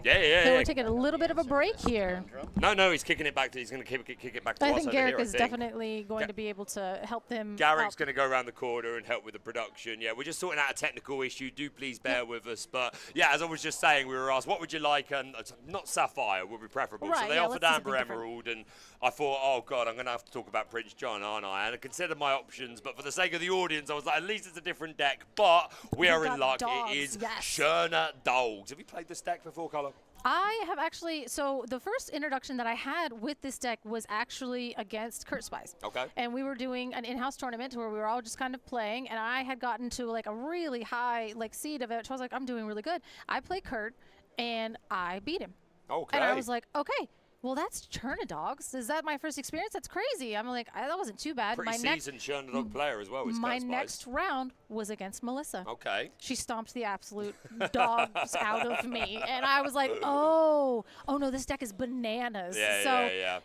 [SPEAKER 4] Yeah.
[SPEAKER 8] So we're taking a little bit of a break here.
[SPEAKER 4] No, he's kicking it back. He's going to kick it back to us
[SPEAKER 8] I think
[SPEAKER 4] over
[SPEAKER 8] Garrick
[SPEAKER 4] here,
[SPEAKER 8] is definitely going to be able to help them.
[SPEAKER 4] Garrick's going to go around the corner and help with the production. Yeah, we're just sorting out a technical issue. Do please bear with us. But yeah, as I was just saying, we were asked, what would you like? And not Sapphire would be preferable.
[SPEAKER 8] Right,
[SPEAKER 4] so they
[SPEAKER 8] yeah,
[SPEAKER 4] offered
[SPEAKER 8] let's do
[SPEAKER 4] Amber
[SPEAKER 8] something different.
[SPEAKER 4] Emerald, and I thought, oh God, I'm going to have to talk about Prince John, aren't I? And I considered my options, but for the sake of the audience, I was like, at least it's a different deck. But we are in luck.
[SPEAKER 8] dogs,
[SPEAKER 4] It is
[SPEAKER 8] yes.
[SPEAKER 4] Sherna Dogs. Have you played this deck before, Carlo?
[SPEAKER 8] I have actually, so the first introduction that I had with this deck was actually against Kurt Spice.
[SPEAKER 4] Okay.
[SPEAKER 8] And we were doing an in-house tournament where we were all just kind of playing, and I had gotten to like a really high seed of it. So I was like, I'm doing really good. I play Kurt, and I beat him.
[SPEAKER 4] Okay.
[SPEAKER 8] And I was like, okay. Well, that's Chernadogs. Is that my first experience? That's crazy. I'm like, that wasn't too bad.
[SPEAKER 4] Pretty seasoned Chernadog player as well.
[SPEAKER 8] My next round was against Melissa.
[SPEAKER 4] Okay.
[SPEAKER 8] She stomped the absolute dogs out of me, and I was like, oh no, this deck is bananas.
[SPEAKER 4] Yeah.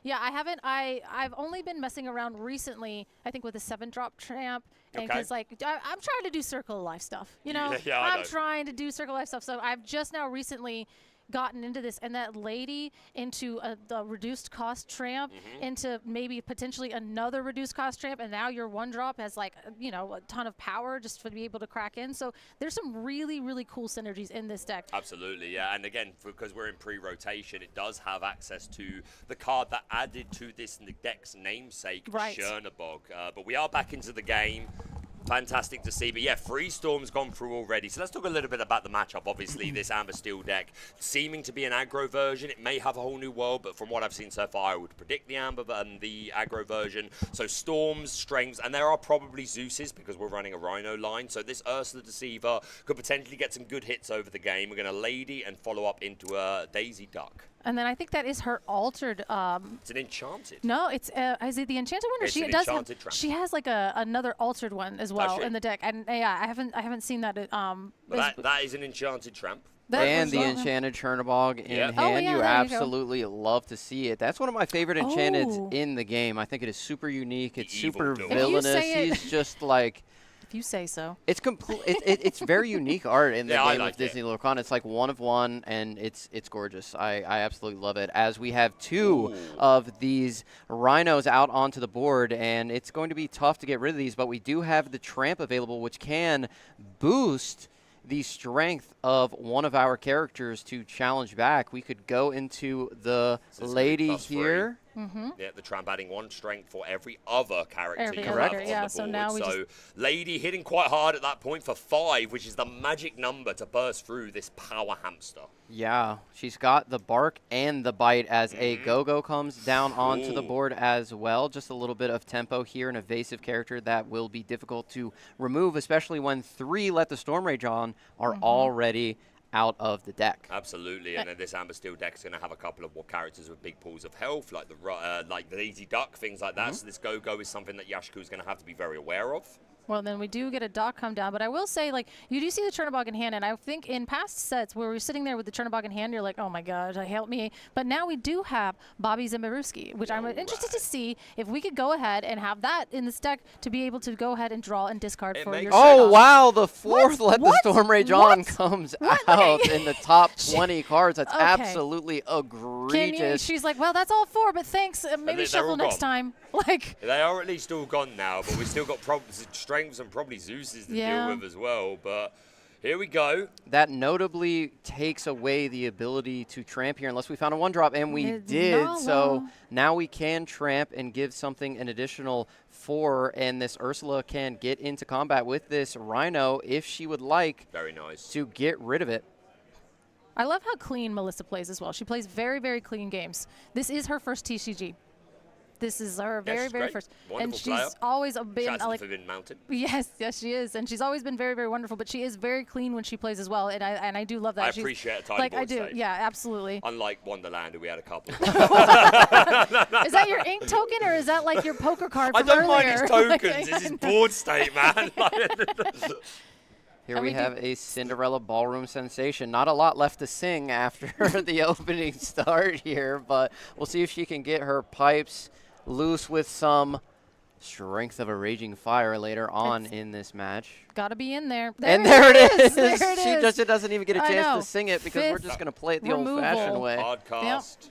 [SPEAKER 8] I've only been messing around recently, I think, with a 7-drop tramp. And because I'm trying to do Circle of Life stuff, you know. I'm trying to do Circle of Life stuff. So I've just now recently gotten into this, and that lady into the reduced cost tramp, into maybe potentially another reduced cost tramp, and now your 1-drop has a ton of power just to be able to crack in. So there's some really, really cool synergies in this deck.
[SPEAKER 4] Absolutely, yeah. And again, because we're in pre-rotation, it does have access to the card that added to this deck's namesake, Chernabog. But we are back into the game. Fantastic to see. But yeah, 3 storms gone through already. So let's talk a little bit about the matchup. Obviously, this Amber Steel deck seeming to be an aggro version. It may have a whole new world, but from what I've seen so far, I would predict the Amber and the aggro version. So storms, strengths, and there are probably Zeus's because we're running a Rhino line. So this Ursula Deceiver could potentially get some good hits over the game. We're going to Lady and follow up into a Daisy Duck.
[SPEAKER 8] And then I think that is her altered.
[SPEAKER 4] It's an enchanted.
[SPEAKER 8] No, it's is it the enchanted one, or
[SPEAKER 4] it's
[SPEAKER 8] she
[SPEAKER 4] an
[SPEAKER 8] does have?
[SPEAKER 4] enchanted tramp.
[SPEAKER 8] She has like another altered one as well in the deck, and yeah, I haven't seen that.
[SPEAKER 4] But that is an enchanted tramp.
[SPEAKER 5] And the enchanted Chernabog in hand. You absolutely love to see it. That's one of my favorite enchanteds in the game. I think it is super unique. It's super villainous. He's just like.
[SPEAKER 8] If you say so.
[SPEAKER 5] It's complete. It's very unique art in the game of Disney Lorcana. It's like one of one, and it's gorgeous. I absolutely love it. As we have 2 of these rhinos out onto the board, and it's going to be tough to get rid of these, but we do have the tramp available, which can boost the strength of one of our characters to challenge back. We could go into the lady here.
[SPEAKER 4] Yeah, the tramp adding 1 strength for every other character you have on the board.
[SPEAKER 8] So now
[SPEAKER 4] Lady hitting quite hard at that point for 5, which is the magic number to burst through this power hamster.
[SPEAKER 5] Yeah, she's got the bark and the bite as a go-go comes down onto the board as well. Just a little bit of tempo here, an evasive character that will be difficult to remove, especially when 3 Let the Storm Rage on are already out of the deck.
[SPEAKER 4] Absolutely, and then this Amber Steel deck is going to have a couple of characters with big pools of health, like the Daisy Duck, things like that. So this go-go is something that Yashku is going to have to be very aware of.
[SPEAKER 8] Well, then we do get a dock come down. But I will say, you do see the Chernabog in hand. And I think in past sets where we're sitting there with the Chernabog in hand, you're like, oh, my gosh, help me. But now we do have Bobby Zimmerowski, which I'm interested to see if we could go ahead and have that in this deck to be able to go ahead and draw and discard for your
[SPEAKER 5] Oh, wow. The 4th Let the Storm Rage on comes out in the top 20 cards. That's absolutely egregious.
[SPEAKER 4] egregious.
[SPEAKER 8] She's like, well, that's all 4, but thanks. Maybe
[SPEAKER 4] they're
[SPEAKER 8] shuffle
[SPEAKER 4] all
[SPEAKER 8] next
[SPEAKER 4] gone.
[SPEAKER 8] time. Like,
[SPEAKER 4] They are at least all gone now, but we've still got strengths and probably Zeus's to deal with as well. But here we go.
[SPEAKER 5] That notably takes away the ability to tramp here unless we found a 1-drop, and we did. So now we can tramp and give something an additional 4, and this Ursula can get into combat with this Rhino if she would like.
[SPEAKER 4] Very nice.
[SPEAKER 5] To get rid of it.
[SPEAKER 8] I love how clean Melissa plays as well. She plays very, very clean games. This is her first TCG. This is her very, very first.
[SPEAKER 4] Wonderful
[SPEAKER 8] and she's
[SPEAKER 4] player.
[SPEAKER 8] always been
[SPEAKER 4] Shout out to
[SPEAKER 8] like,
[SPEAKER 4] the Forbidden Mountain.
[SPEAKER 8] yes, she is, and she's always been very, very wonderful. But she is very clean when she plays as well, and I do love that.
[SPEAKER 4] I appreciate a tiny
[SPEAKER 8] like
[SPEAKER 4] board
[SPEAKER 8] I do,
[SPEAKER 4] save.
[SPEAKER 8] yeah, absolutely.
[SPEAKER 4] Unlike Wonderland, we had a couple.
[SPEAKER 8] Is that your ink token, or is that like your poker card
[SPEAKER 4] I
[SPEAKER 8] from
[SPEAKER 4] don't mind
[SPEAKER 8] earlier?
[SPEAKER 4] its tokens. This is board state, man.
[SPEAKER 5] Here we have a Cinderella ballroom sensation. Not a lot left to sing after the opening start here, but we'll see if she can get her pipes loose with some strength of a raging fire later on in this match.
[SPEAKER 8] Gotta be in there.
[SPEAKER 5] And there it is.
[SPEAKER 8] There it
[SPEAKER 5] She
[SPEAKER 8] is.
[SPEAKER 5] just doesn't even get a
[SPEAKER 8] I
[SPEAKER 5] chance
[SPEAKER 8] know.
[SPEAKER 5] to sing it because we're just going to play it the
[SPEAKER 8] removal.
[SPEAKER 5] old-fashioned way.
[SPEAKER 4] Hard cast.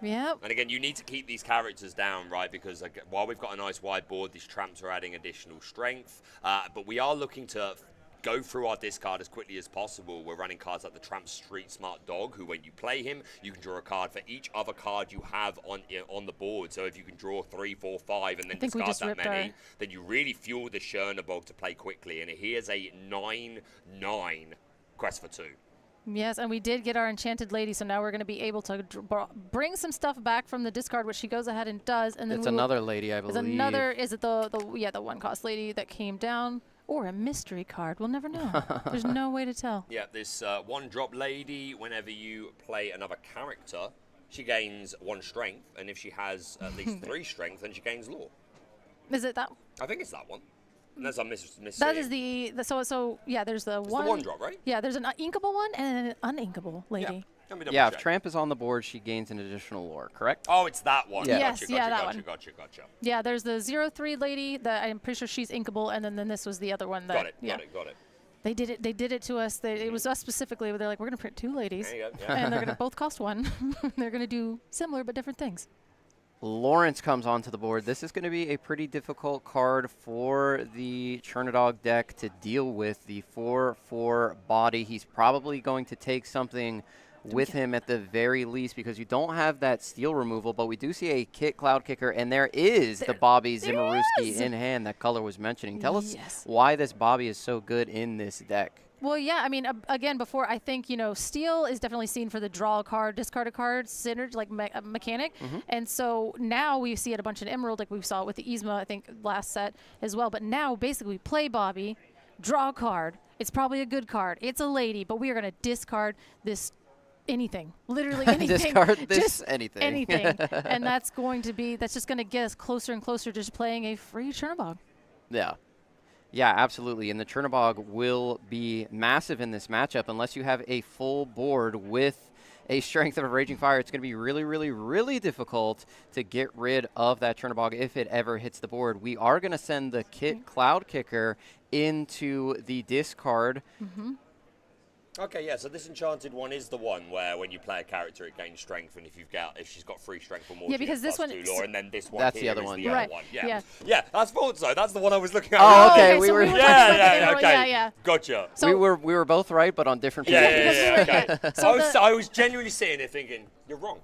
[SPEAKER 8] Yep.
[SPEAKER 4] And again, you need to keep these characters down, right? Because while we've got a nice wide board, these tramps are adding additional strength. But we are looking to go through our discard as quickly as possible. We're running cards like the Tramp Street Smart Dog, who when you play him, you can draw a card for each other card you have on the board. So if you can draw 3, 4, 5 and then discard that many, then you really fuel the Chernobog to play quickly. And he is a 9/9 quest for 2.
[SPEAKER 8] Yes, and we did get our Enchanted Lady, so now we're going to be able to bring some stuff back from the discard, which she goes ahead and does. And then
[SPEAKER 5] it's another lady, I believe.
[SPEAKER 8] Is it the 1-cost lady that came down? Or a mystery card. We'll never know. There's no way to tell.
[SPEAKER 4] Yeah, this 1-drop lady, whenever you play another character, she gains 1 strength, and if she has at least 3 strength, then she gains lore.
[SPEAKER 8] Is it that?
[SPEAKER 4] I think it's that one. Unless I'm missing.
[SPEAKER 8] That is so yeah, there's the
[SPEAKER 4] it's
[SPEAKER 8] one.
[SPEAKER 4] the 1-drop, right?
[SPEAKER 8] Yeah, there's an inkable one and an uninkable lady.
[SPEAKER 5] Yeah, if Tramp is on the board, she gains an additional lore, correct?
[SPEAKER 4] Oh, it's that one.
[SPEAKER 5] Yeah.
[SPEAKER 8] Yes, that one.
[SPEAKER 4] Gotcha.
[SPEAKER 8] Yeah, there's the 0-3 lady that I'm pretty sure she's inkable, and then this was the other one that.
[SPEAKER 4] Got it.
[SPEAKER 8] They did it to us. It was us specifically. They're like, we're gonna print 2 ladies,
[SPEAKER 4] There you go, yeah.
[SPEAKER 8] and they're gonna both cost 1. They're gonna do similar but different things.
[SPEAKER 5] Lawrence comes onto the board. This is going to be a pretty difficult card for the Chernodog deck to deal with. The 4/4 body. He's probably going to take something with him at the very least because you don't have that steel removal, but we do see a Cloud Kicker, and there is the Bobby Zimmerowski in hand that Color was mentioning. Tell us why this Bobby is so good in this deck.
[SPEAKER 8] Well, yeah, I mean, again, before, I think, steel is definitely seen for the draw a card, discard a card, synergy, like mechanic. And so now we see it a bunch in Emerald, like we saw it with the Yzma, I think, last set as well. But now, basically, play Bobby, draw a card. It's probably a good card. It's a lady, but we are going to discard this anything. Literally anything.
[SPEAKER 5] Discard this
[SPEAKER 8] just
[SPEAKER 5] anything.
[SPEAKER 8] Anything. And that's just going to get us closer and closer to just playing a free Chernobog.
[SPEAKER 5] Yeah. Yeah, absolutely. And the Chernobog will be massive in this matchup unless you have a full board with a Strength of a Raging Fire. It's going to be really, really, really difficult to get rid of that Chernobog if it ever hits the board. We are going to send the Cloud Kicker into the discard.
[SPEAKER 4] Okay, yeah, so this enchanted one is the one where when you play a character, it gains strength, and if she's got 3 strength or more,
[SPEAKER 8] yeah, because this one,
[SPEAKER 4] lore, and then this one
[SPEAKER 5] that's
[SPEAKER 4] here
[SPEAKER 5] the other
[SPEAKER 4] is
[SPEAKER 5] one.
[SPEAKER 4] the
[SPEAKER 5] Right.
[SPEAKER 4] other one. Yeah.
[SPEAKER 8] Yeah.
[SPEAKER 4] Yeah, that's thought so. That's the one I was looking at.
[SPEAKER 5] Oh, okay. We
[SPEAKER 8] so
[SPEAKER 5] were.
[SPEAKER 8] we were okay.
[SPEAKER 4] Yeah. Gotcha.
[SPEAKER 5] So we were both right, but on different people.
[SPEAKER 4] Yeah. Okay. I was genuinely sitting there thinking, you're wrong.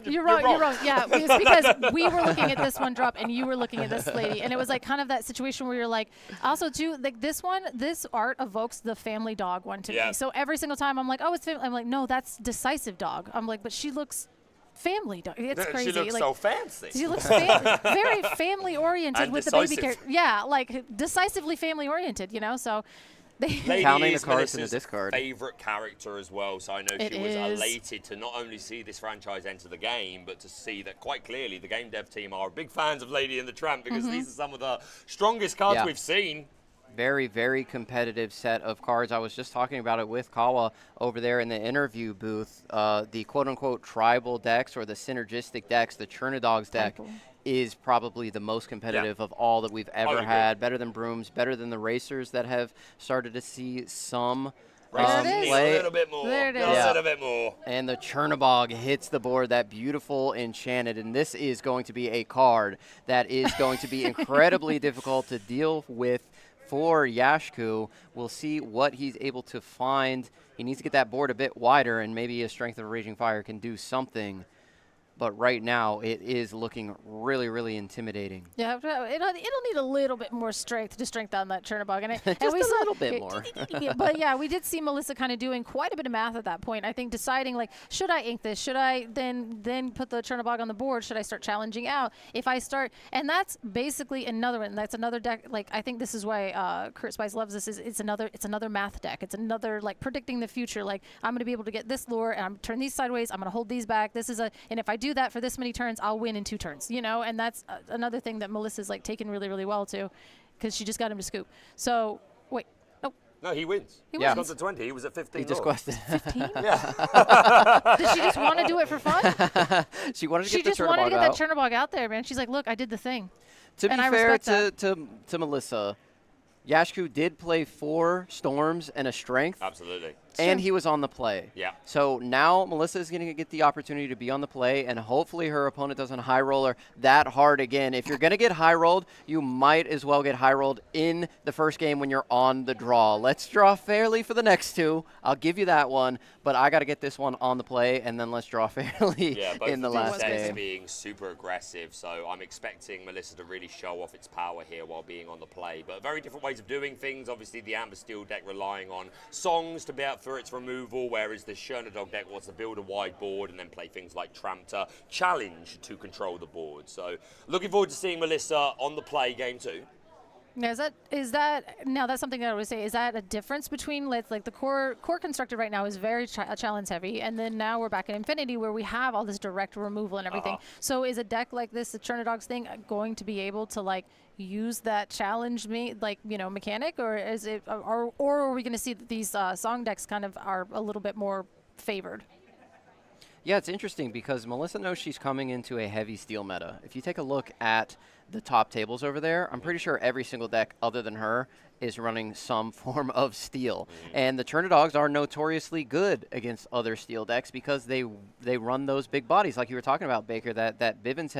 [SPEAKER 8] You're wrong. Yeah, it's because we were looking at this one drop and you were looking at this lady, and it was like kind of that situation where you're like, also too, like this art evokes the family dog one to me. So every single time I'm like, oh, it's family. I'm like, no, that's decisive dog. I'm like, but she looks family dog. It's crazy.
[SPEAKER 4] She looks so fancy.
[SPEAKER 8] She looks very family oriented
[SPEAKER 4] and
[SPEAKER 8] with
[SPEAKER 4] decisive.
[SPEAKER 8] the baby character. Yeah, like decisively family oriented. So.
[SPEAKER 5] Counting the cards in the discard.
[SPEAKER 4] Favorite character as well, so I know she was elated to not only see this franchise enter the game, but to see that quite clearly the game dev team are big fans of Lady and the Tramp because these are some of the strongest cards we've seen.
[SPEAKER 5] Very, very competitive set of cards. I was just talking about it with Kawa over there in the interview booth. The quote-unquote tribal decks or the synergistic decks, the Chernodog's deck, is probably the most competitive of all that we've ever had. Better than Brooms, better than the Racers that have started to see some
[SPEAKER 8] There it is.
[SPEAKER 4] A little bit more.
[SPEAKER 8] There it is.
[SPEAKER 4] Just a little bit more.
[SPEAKER 5] And the Chernobog hits the board, that beautiful Enchanted, and this is going to be a card that is going to be incredibly difficult to deal with for Yashku. We'll see what he's able to find. He needs to get that board a bit wider, and maybe a Strength of Raging Fire can do something. But right now, it is looking really, really intimidating.
[SPEAKER 8] Yeah, it'll need a little bit more strength to strength on that Chernobog. And
[SPEAKER 5] Just a little bit more.
[SPEAKER 8] But yeah, we did see Melissa kind of doing quite a bit of math at that point. I think deciding, like, should I ink this? Should I then put the Chernobog on the board? Should I start challenging out? If I start, and that's basically another one. That's another deck. Like, I think this is why Kurt Spice loves this. It's another math deck. It's another, like, predicting the future. Like, I'm going to be able to get this lure, and I'm turn these sideways. I'm going to hold these back. And if I do that for this many turns, I'll win in 2 turns, you know. And that's another thing that Melissa's like taken really, really well too, because she just got him to scoop. So wait,
[SPEAKER 4] no, he wins.
[SPEAKER 8] He
[SPEAKER 4] He's
[SPEAKER 8] wins.
[SPEAKER 4] gone to 20. He was at 15.
[SPEAKER 5] He just quested.
[SPEAKER 8] 15?
[SPEAKER 4] Yeah.
[SPEAKER 8] Did she just want to do it for fun?
[SPEAKER 5] She wanted to
[SPEAKER 8] She
[SPEAKER 5] get the
[SPEAKER 8] just
[SPEAKER 5] Chernobog
[SPEAKER 8] wanted to get
[SPEAKER 5] out.
[SPEAKER 8] that Chernobog out there, man. She's like, look, I did the thing.
[SPEAKER 5] To be
[SPEAKER 8] And I
[SPEAKER 5] fair
[SPEAKER 8] respect
[SPEAKER 5] to Melissa, Yashku did play 4 Storms and a Strength.
[SPEAKER 4] Absolutely.
[SPEAKER 5] And he was on the play.
[SPEAKER 4] Yeah.
[SPEAKER 5] So now Melissa is going to get the opportunity to be on the play, and hopefully her opponent doesn't high roller that hard again. If you're going to get high rolled, you might as well get high rolled in the first game when you're on the draw. Let's draw fairly for the next 2. I'll give you that one, but I got to get this one on the play, and then let's draw fairly in the last game.
[SPEAKER 4] Being super aggressive, so I'm expecting Melissa to really show off its power here while being on the play. But very different ways of doing things. Obviously, the Amber Steel deck relying on songs to be out for its removal, whereas the Chernodog deck wants to build a wide board and then play things like Tramter, challenge to control the board. So looking forward to seeing Melissa on the play game 2.
[SPEAKER 8] Now, is that now that's something that I would say, is that a difference between, like the core constructed right now is very challenge heavy, and then now we're back in Infinity where we have all this direct removal and everything. So is a deck like this, the Chernodog's thing, going to be able to like use that challenge mechanic, or is it, or are we going to see that these song decks kind of are a little bit more favored?
[SPEAKER 5] Yeah, it's interesting because Melissa knows she's coming into a heavy steel meta. If you take a look at the top tables over there, I'm pretty sure every single deck other than her is running some form of steel. And the Churnadogs are notoriously good against other steel decks because they run those big bodies like you were talking about, Baker, that Bivens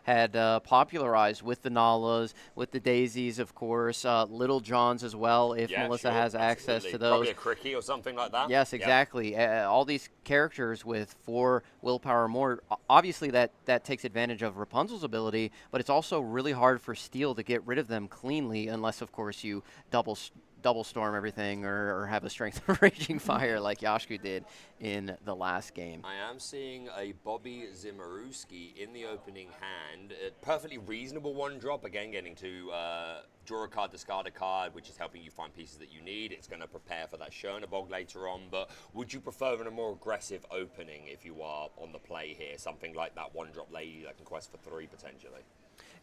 [SPEAKER 5] had popularized with the Nalas, with the Daisies, of course, Little Johns as well, if Melissa has access to those.
[SPEAKER 4] Probably a Cricky or something like that.
[SPEAKER 5] Yes, exactly. All these characters with 4 willpower or more, obviously that takes advantage of Rapunzel's ability, but it's also really hard for Steel to get rid of them cleanly unless, of course, you double storm everything or have a Strength of Raging Fire like Yashku did in the last game.
[SPEAKER 4] I am seeing a Bobby Zimmerowski in the opening hand. A perfectly reasonable 1-drop, again getting to draw a card, discard a card, which is helping you find pieces that you need. It's going to prepare for that Chernobog later on, but would you prefer a more aggressive opening if you are on the play here? Something like that 1-drop lady that can quest for 3 potentially.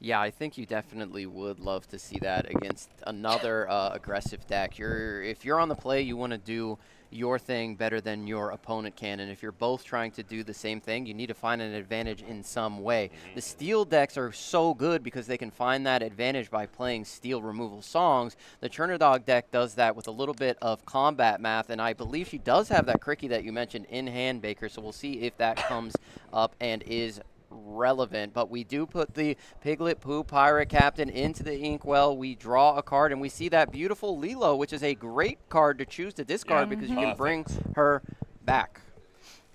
[SPEAKER 5] Yeah, I think you definitely would love to see that against another aggressive deck. If you're on the play, you want to do your thing better than your opponent can, and if you're both trying to do the same thing, you need to find an advantage in some way. The steel decks are so good because they can find that advantage by playing steel removal songs. The Chernodog deck does that with a little bit of combat math, and I believe she does have that Cricky that you mentioned in hand, Baker, so we'll see if that comes up and is relevant. But we do put the Piglet Poo Pirate Captain into the inkwell. We draw a card, and we see that beautiful Lilo, which is a great card to choose to discard because you can bring her back.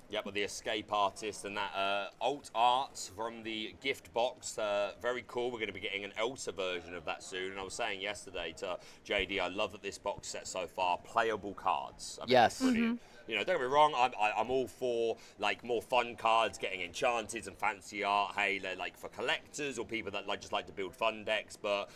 [SPEAKER 4] Yeah, but the Escape Artist and that alt art from the gift box, very cool. We're going to be getting an Elsa version of that soon. And I was saying yesterday to JD, I love that this box set so far, playable cards. I mean,
[SPEAKER 5] yes.
[SPEAKER 4] Brilliant. You know, don't get me wrong, I'm all for like more fun cards, getting enchanted and fancy art. Hey, they're like for collectors or people that just like to build fun decks, but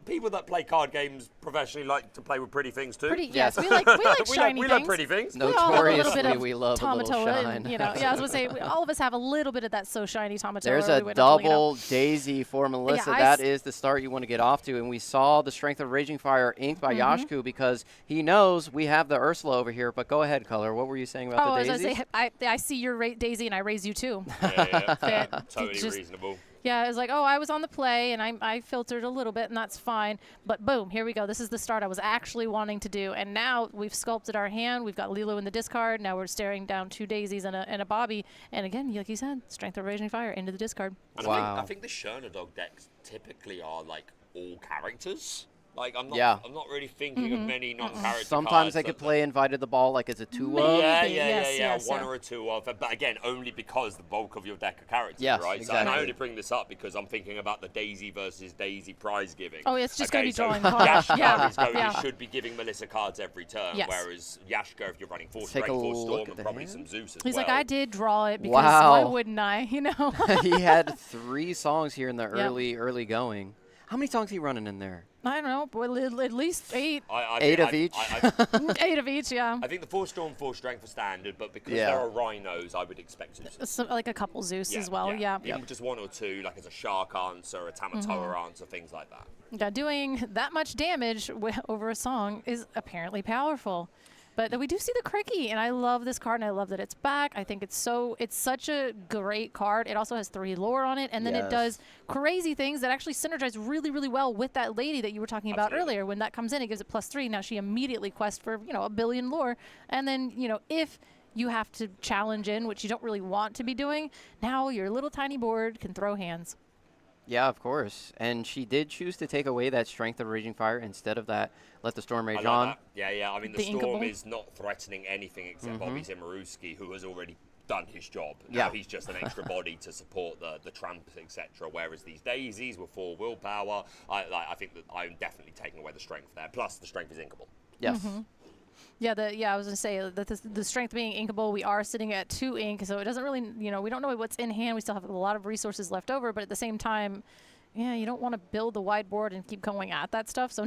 [SPEAKER 4] people that play card games professionally like to play with pretty things too.
[SPEAKER 8] Yes, we like shiny
[SPEAKER 4] we
[SPEAKER 8] things.
[SPEAKER 4] like pretty things.
[SPEAKER 5] Notoriously, we love a little shine.
[SPEAKER 8] And, you know, yeah, I was going to say, all of us have a little bit of that so shiny Tamatoa.
[SPEAKER 5] There's a double Daisy for Melissa. That is the start you want to get off to. And we saw the Strength of Raging Fire inked by Yashku because he knows we have the Ursula over here. But go ahead, Color. What were you saying about the Daisies?
[SPEAKER 8] I was going to say, I see your Daisy and I raise you too.
[SPEAKER 4] Yeah. Totally reasonable.
[SPEAKER 8] Yeah, it was like, oh, I was on the play, and I filtered a little bit, and that's fine. But boom, here we go. This is the start I was actually wanting to do. And now we've sculpted our hand. We've got Lilo in the discard. Now we're staring down 2 daisies and a Bobby. And again, like you said, Strength of Raging Fire into the discard.
[SPEAKER 4] And I think the Shernadog decks typically are like all characters. Like I'm not really thinking of many non-character
[SPEAKER 5] Sometimes
[SPEAKER 4] cards
[SPEAKER 5] they could play Invited the Ball like as a 2-of.
[SPEAKER 4] Yeah, one or a 2-of. But again, only because the bulk of your deck are characters,
[SPEAKER 5] Yes,
[SPEAKER 4] right?
[SPEAKER 5] exactly.
[SPEAKER 4] So and I only bring this up because I'm thinking about the Daisy versus Daisy prize giving.
[SPEAKER 8] Oh, it's just going to be
[SPEAKER 4] so
[SPEAKER 8] drawing cards.
[SPEAKER 4] Yashka should be giving Melissa cards every turn,
[SPEAKER 8] Yes.
[SPEAKER 4] whereas Yashka, if you're running 4
[SPEAKER 5] Take
[SPEAKER 4] Strength,
[SPEAKER 5] a
[SPEAKER 4] 4
[SPEAKER 5] look
[SPEAKER 4] Storm,
[SPEAKER 5] at
[SPEAKER 4] and
[SPEAKER 5] the
[SPEAKER 4] probably
[SPEAKER 5] hand.
[SPEAKER 4] some Zeus as
[SPEAKER 8] He's
[SPEAKER 4] well.
[SPEAKER 8] like, I did draw it because why wouldn't I? You know.
[SPEAKER 5] He had 3 songs here in the early going. How many songs he running in there?
[SPEAKER 8] I don't know, but at least 8.
[SPEAKER 5] 8 of each?
[SPEAKER 8] 8 of each, yeah.
[SPEAKER 4] I think the 4 Storm, 4 Strength are standard, but because
[SPEAKER 5] Yeah.
[SPEAKER 4] there are Rhinos, I would expect Zeus.
[SPEAKER 8] So, like a couple Zeus as well, yeah.
[SPEAKER 4] Even just 1 or 2, like as a Shark answer, a Tamatoa answer, things like that.
[SPEAKER 8] Yeah, doing that much damage over a song is apparently powerful. But we do see the Cricky, and I love this card, and I love that it's back. I think it's such a great card. It also has 3 lore on it, and then it does crazy things that actually synergize really, really well with that lady that you were talking about earlier. When that comes in, it gives it +3. Now she immediately quests for, 1 billion lore. And then, if you have to challenge in, which you don't really want to be doing, now your little tiny board can throw hands.
[SPEAKER 5] Yeah, of course. And she did choose to take away that Strength of Raging Fire instead of that Let the Storm Rage on.
[SPEAKER 4] That. Yeah. I mean, the Storm is not threatening anything except Bobby Zimmerowski, who has already done his job. Now he's just an extra body to support the tramp, etc. Whereas these Daisies were 4 willpower. I think that I'm definitely taking away the Strength there. Plus, the Strength is inkable.
[SPEAKER 5] Yes.
[SPEAKER 8] Yeah, I was going to say that the Strength being inkable, we are sitting at 2 ink, so it doesn't really, we don't know what's in hand. We still have a lot of resources left over, but at the same time, you don't want to build the wide board and keep going at that stuff. So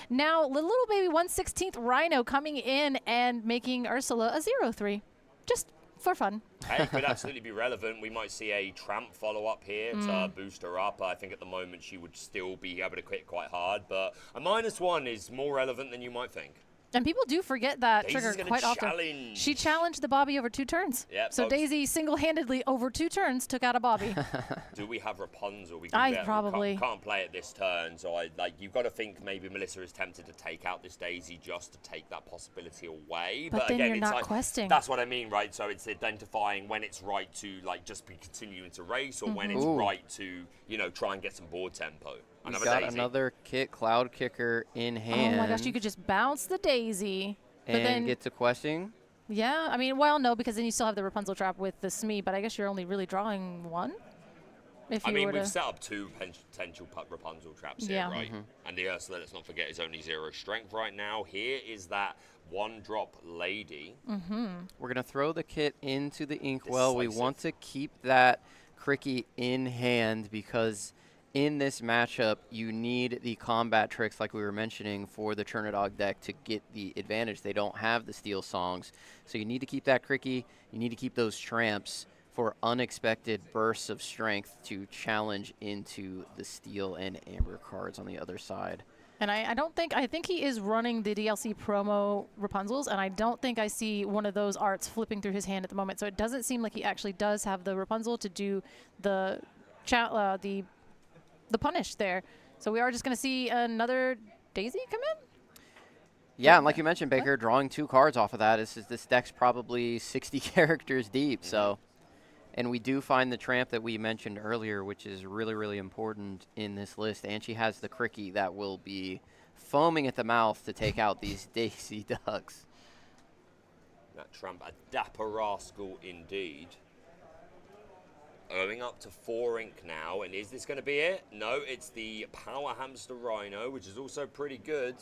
[SPEAKER 8] now little baby 1/16th Rhino coming in and making Ursula a 0/3, just for fun.
[SPEAKER 4] Hey, it could absolutely be relevant. We might see a Tramp follow-up here to boost her up. I think at the moment she would still be able to quit quite hard, but a -1 is more relevant than you might think.
[SPEAKER 8] And people do forget that
[SPEAKER 4] Daisy's
[SPEAKER 8] trigger
[SPEAKER 4] gonna
[SPEAKER 8] quite often.
[SPEAKER 4] challenge.
[SPEAKER 8] She challenged the Bobby over 2 turns.
[SPEAKER 4] Yep,
[SPEAKER 8] so
[SPEAKER 4] folks.
[SPEAKER 8] Daisy single-handedly over 2 turns took out a Bobby.
[SPEAKER 4] Do we have Rapunzel? We
[SPEAKER 8] probably
[SPEAKER 4] can't play it this turn, so you've got to think maybe Melissa is tempted to take out this Daisy just to take that possibility away.
[SPEAKER 8] But then
[SPEAKER 4] again,
[SPEAKER 8] you're
[SPEAKER 4] it's
[SPEAKER 8] not
[SPEAKER 4] like,
[SPEAKER 8] questing.
[SPEAKER 4] That's what I mean, right? So it's identifying when it's right to just be continuing to race, or when it's right to try and get some board tempo.
[SPEAKER 5] He's got another Cloud Kicker in hand.
[SPEAKER 8] Oh my gosh, you could just bounce the Daisy. But
[SPEAKER 5] and
[SPEAKER 8] then
[SPEAKER 5] get to questing.
[SPEAKER 8] Yeah, I mean, well, no, because then you still have the Rapunzel trap with the Smee, but I guess you're only really drawing 1.
[SPEAKER 4] I mean, we've set up 2 potential Rapunzel traps here, right? And the Ursula, let's not forget, is only 0 strength right now. Here is that 1-drop lady.
[SPEAKER 5] We're going to throw the kit into the Inkwell. We want to keep that Cricky in hand because in this matchup, you need the combat tricks, like we were mentioning, for the Chernadog deck to get the advantage. They don't have the steel songs. So you need to keep that Cricky. You need to keep those tramps for unexpected bursts of strength to challenge into the steel and amber cards on the other side.
[SPEAKER 8] And I think he is running the DLC promo Rapunzels, and I don't think I see one of those arts flipping through his hand at the moment. So it doesn't seem like he actually does have the Rapunzel to do the punish there. So we are just going to see another Daisy come in?
[SPEAKER 5] Yeah, and like you mentioned, Baker, drawing 2 cards off of that. This deck's probably 60 characters deep. So, and we do find the Tramp that we mentioned earlier, which is really, really important in this list. And she has the Cricky that will be foaming at the mouth to take out these Daisy Ducks.
[SPEAKER 4] That Tramp, a dapper rascal indeed. Going up to 4 ink now, and is this going to be it? No, it's the Power Hamster Rhino, which is also pretty good.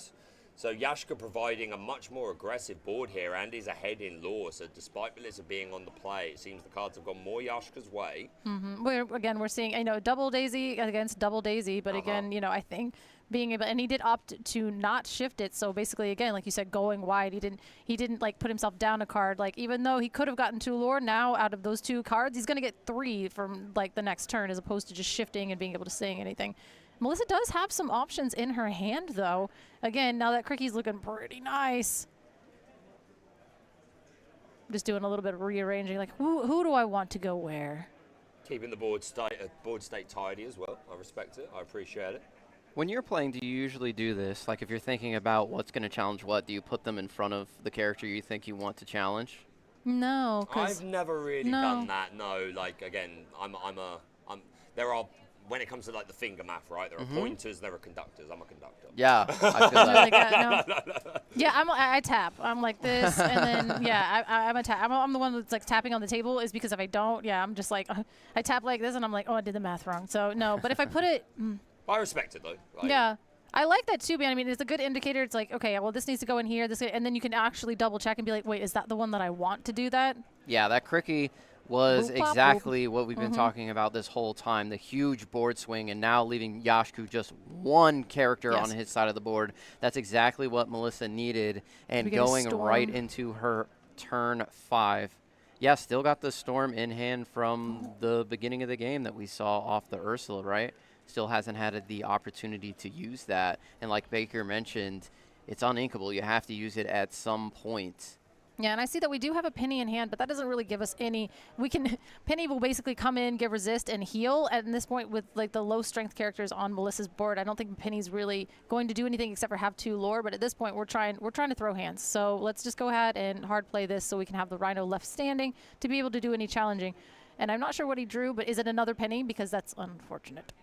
[SPEAKER 4] So Yashka providing a much more aggressive board here, and is ahead in lore. So despite Melissa being on the play, it seems the cards have gone more Yashka's way.
[SPEAKER 8] We're seeing, double Daisy against double Daisy, but again, I think being able, and he did opt to not shift it. So basically, again, like you said, going wide, he didn't like put himself down a card. Like even though he could have gotten 2 lore, now out of those 2 cards, he's going to get 3 from like the next turn, as opposed to just shifting and being able to sing anything. Melissa does have some options in her hand, though. Again, now that Cricky's looking pretty nice. Just doing a little bit of rearranging, like who do I want to go where?
[SPEAKER 4] Keeping the board state tidy as well. I respect it. I appreciate it.
[SPEAKER 5] When you're playing, do you usually do this? Like if you're thinking about what's going to challenge what, do you put them in front of the character you think you want to challenge?
[SPEAKER 8] No,
[SPEAKER 4] I've never really done that. No, like again, there are, when it comes to like the finger math, right? There are pointers, there are conductors. I'm a conductor.
[SPEAKER 5] Yeah, I feel that.
[SPEAKER 8] No. Yeah, I tap. I'm like this, and then yeah, I'm a tap. I'm the one that's like tapping on the table. Is because if I don't, yeah, I'm just like I tap like this, and I'm like, oh, I did the math wrong. So no, but if I put it,
[SPEAKER 4] I respect it though. Like,
[SPEAKER 8] yeah. I like that too, man. I mean, it's a good indicator. It's like, okay, well, this needs to go in here, and then you can actually double check and be like, wait, is that the one that I want to do that?
[SPEAKER 5] Yeah, that Cricky was
[SPEAKER 8] Boop, bop,
[SPEAKER 5] exactly what we've been talking about this whole time, the huge board swing, and now leaving Yashku just one character on his side of the board. That's exactly what Melissa needed, and going right into her turn 5. Yeah, still got the Storm in hand from the beginning of the game that we saw off the Ursula, right? Still hasn't had the opportunity to use that. And like Baker mentioned, it's uninkable. You have to use it at some point.
[SPEAKER 8] Yeah, and I see that we do have a Penny in hand, but that doesn't really give us any. Penny will basically come in, give resist, and heal. At this point, with like the low strength characters on Melissa's board, I don't think Penny's really going to do anything except for have 2 lore. But at this point, we're trying to throw hands. So let's just go ahead and hard play this so we can have the Rhino left standing to be able to do any challenging. And I'm not sure what he drew, but is it another Penny? Because that's unfortunate.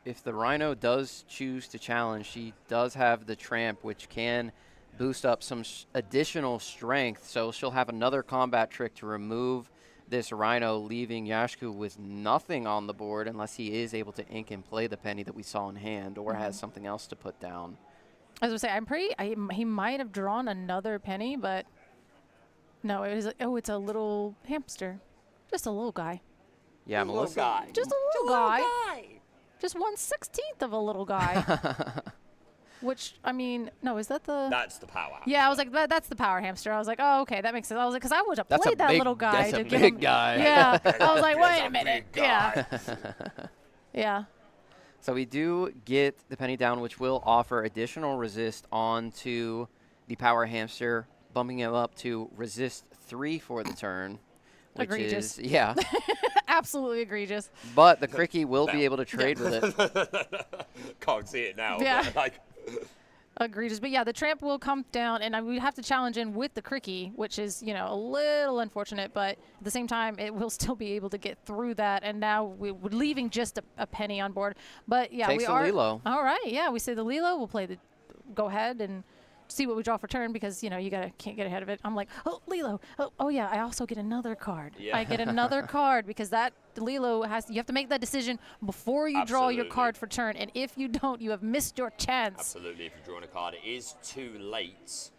[SPEAKER 5] If the Rhino does choose to challenge, she does have the Tramp, which can boost up some additional strength. So she'll have another combat trick to remove this Rhino, leaving Yashku with nothing on the board unless he is able to ink and play the Penny that we saw in hand or has something else to put down.
[SPEAKER 8] I was going to say, he might have drawn another Penny, but no, it was, it's a little hamster. Just a little guy.
[SPEAKER 5] Yeah, Melissa.
[SPEAKER 8] Just a little guy. Just 1/16 of a little guy. Which, I mean, no, is that the...
[SPEAKER 4] That's the power.
[SPEAKER 8] Yeah, I was like, that's the power hamster. I was like, oh, okay, that makes sense. I was like, because I would have played that little guy.
[SPEAKER 5] That's a big guy.
[SPEAKER 8] Yeah. I was like, wait a minute. Yeah. Yeah.
[SPEAKER 5] So we do get the Penny down, which will offer additional resist onto the power hamster, bumping him up to resist 3 for the turn. Which
[SPEAKER 8] egregious.
[SPEAKER 5] Is, yeah.
[SPEAKER 8] Absolutely egregious.
[SPEAKER 5] But the Cricky will be able to trade with it.
[SPEAKER 4] Can't see it now.
[SPEAKER 8] Yeah.
[SPEAKER 4] But like
[SPEAKER 8] egregious. But yeah, the Tramp will come down, and we have to challenge in with the Cricky, which is, a little unfortunate, but at the same time, it will still be able to get through that. And now we're leaving just a Penny on board. But yeah,
[SPEAKER 5] Takes
[SPEAKER 8] we are.
[SPEAKER 5] Lilo.
[SPEAKER 8] All right. Yeah, we say the Lilo. We'll play the. Go ahead and see what we draw for turn because you can't get ahead of it. I'm like, oh, Lilo. Oh yeah, I also get another card.
[SPEAKER 4] Yeah.
[SPEAKER 8] I get another card because that Lilo you have to make that decision before you draw your card for turn, and if you don't, you have missed your chance.
[SPEAKER 4] Absolutely, if you're drawing a card, it is too late.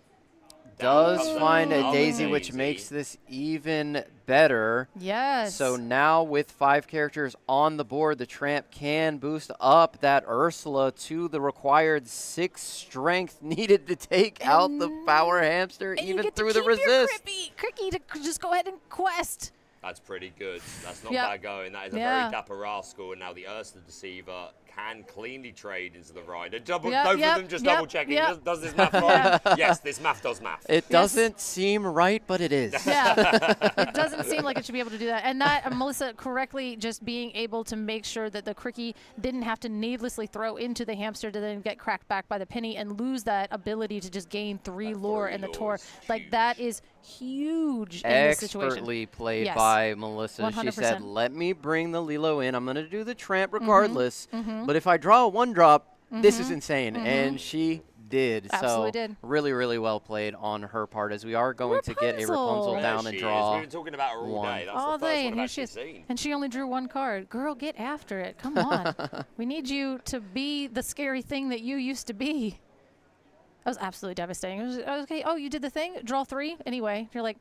[SPEAKER 5] Does find a Daisy, which makes this even better.
[SPEAKER 8] Yes.
[SPEAKER 5] So now with 5 characters on the board, the Tramp can boost up that Ursula to the required 6 strength needed to take out the power hamster, even through the resist.
[SPEAKER 8] Cricky to just go ahead and quest.
[SPEAKER 4] That's pretty good. That's not bad going. That is a very dapper rascal. And now the Ursula Deceiver can cleanly trade into the rider. Both of them just double checking. Does this math right? Yes, this math does math.
[SPEAKER 5] It doesn't seem right, but it is.
[SPEAKER 8] Yeah, it doesn't seem like it should be able to do that. And that, Melissa correctly just being able to make sure that the Cricky didn't have to needlessly throw into the hamster to then get cracked back by the Penny and lose that ability to just gain 3 lore in the tour. Like, that is huge in this situation.
[SPEAKER 5] Expertly played by Melissa. 100%. She said, let me bring the Lilo in. I'm going to do the Tramp regardless. But if I draw a 1-drop, this is insane. And she did.
[SPEAKER 8] Absolutely did.
[SPEAKER 5] Really, really well played on her part as we are going to get a Rapunzel down and draw.
[SPEAKER 4] We've been talking about her all day. That's
[SPEAKER 8] all
[SPEAKER 4] the first
[SPEAKER 8] day,
[SPEAKER 4] one
[SPEAKER 8] and
[SPEAKER 4] I've
[SPEAKER 8] here she
[SPEAKER 4] actually
[SPEAKER 8] is.
[SPEAKER 4] seen.
[SPEAKER 8] And she only drew 1 card. Girl, get after it. Come on. We need you to be the scary thing that you used to be. That was absolutely devastating. It was okay. Oh, you did the thing? Draw 3? Anyway, you're like...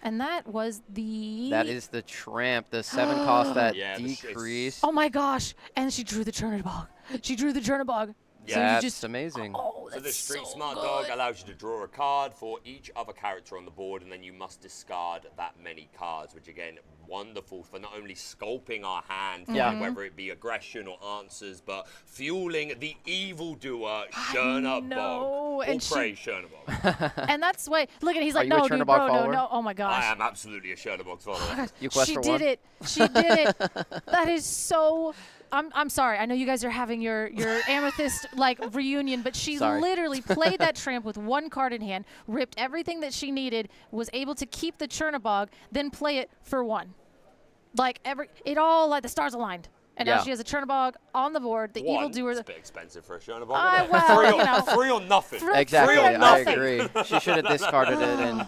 [SPEAKER 8] And that was the...
[SPEAKER 5] That is the Tramp, the 7 cost that decrease.
[SPEAKER 8] Oh my gosh. And she drew the Chernabog. She drew the Chernabog.
[SPEAKER 5] Yeah, so that's amazing.
[SPEAKER 8] Oh,
[SPEAKER 4] So the Street
[SPEAKER 8] so
[SPEAKER 4] Smart
[SPEAKER 8] good.
[SPEAKER 4] Dog allows you to draw a card for each other character on the board, and then you must discard that many cards, which again, wonderful for not only sculpting our hand, whether it be aggression or answers, but fueling the evildoer Chernabog. All praise Chernabog.
[SPEAKER 8] And that's why. Look at he's
[SPEAKER 3] Are
[SPEAKER 8] like,
[SPEAKER 3] you a
[SPEAKER 8] no, dude,
[SPEAKER 3] Chernabog
[SPEAKER 8] bro,
[SPEAKER 3] follower?
[SPEAKER 8] no. Oh my gosh.
[SPEAKER 4] I am absolutely a Chernabog follower.
[SPEAKER 8] She did it. She did it. That is so. I'm sorry. I know you guys are having your Amethyst like reunion, but she literally played that tramp with one card in hand, ripped everything that she needed, was able to keep the Chernabog, then play it for one. Like the stars aligned. And now she has a Chernabog on the board. The evildoer.
[SPEAKER 4] It's a bit expensive for a Chernabog. Free or nothing.
[SPEAKER 3] Exactly.
[SPEAKER 4] Free or
[SPEAKER 3] I
[SPEAKER 4] nothing.
[SPEAKER 3] agree. She should have discarded it.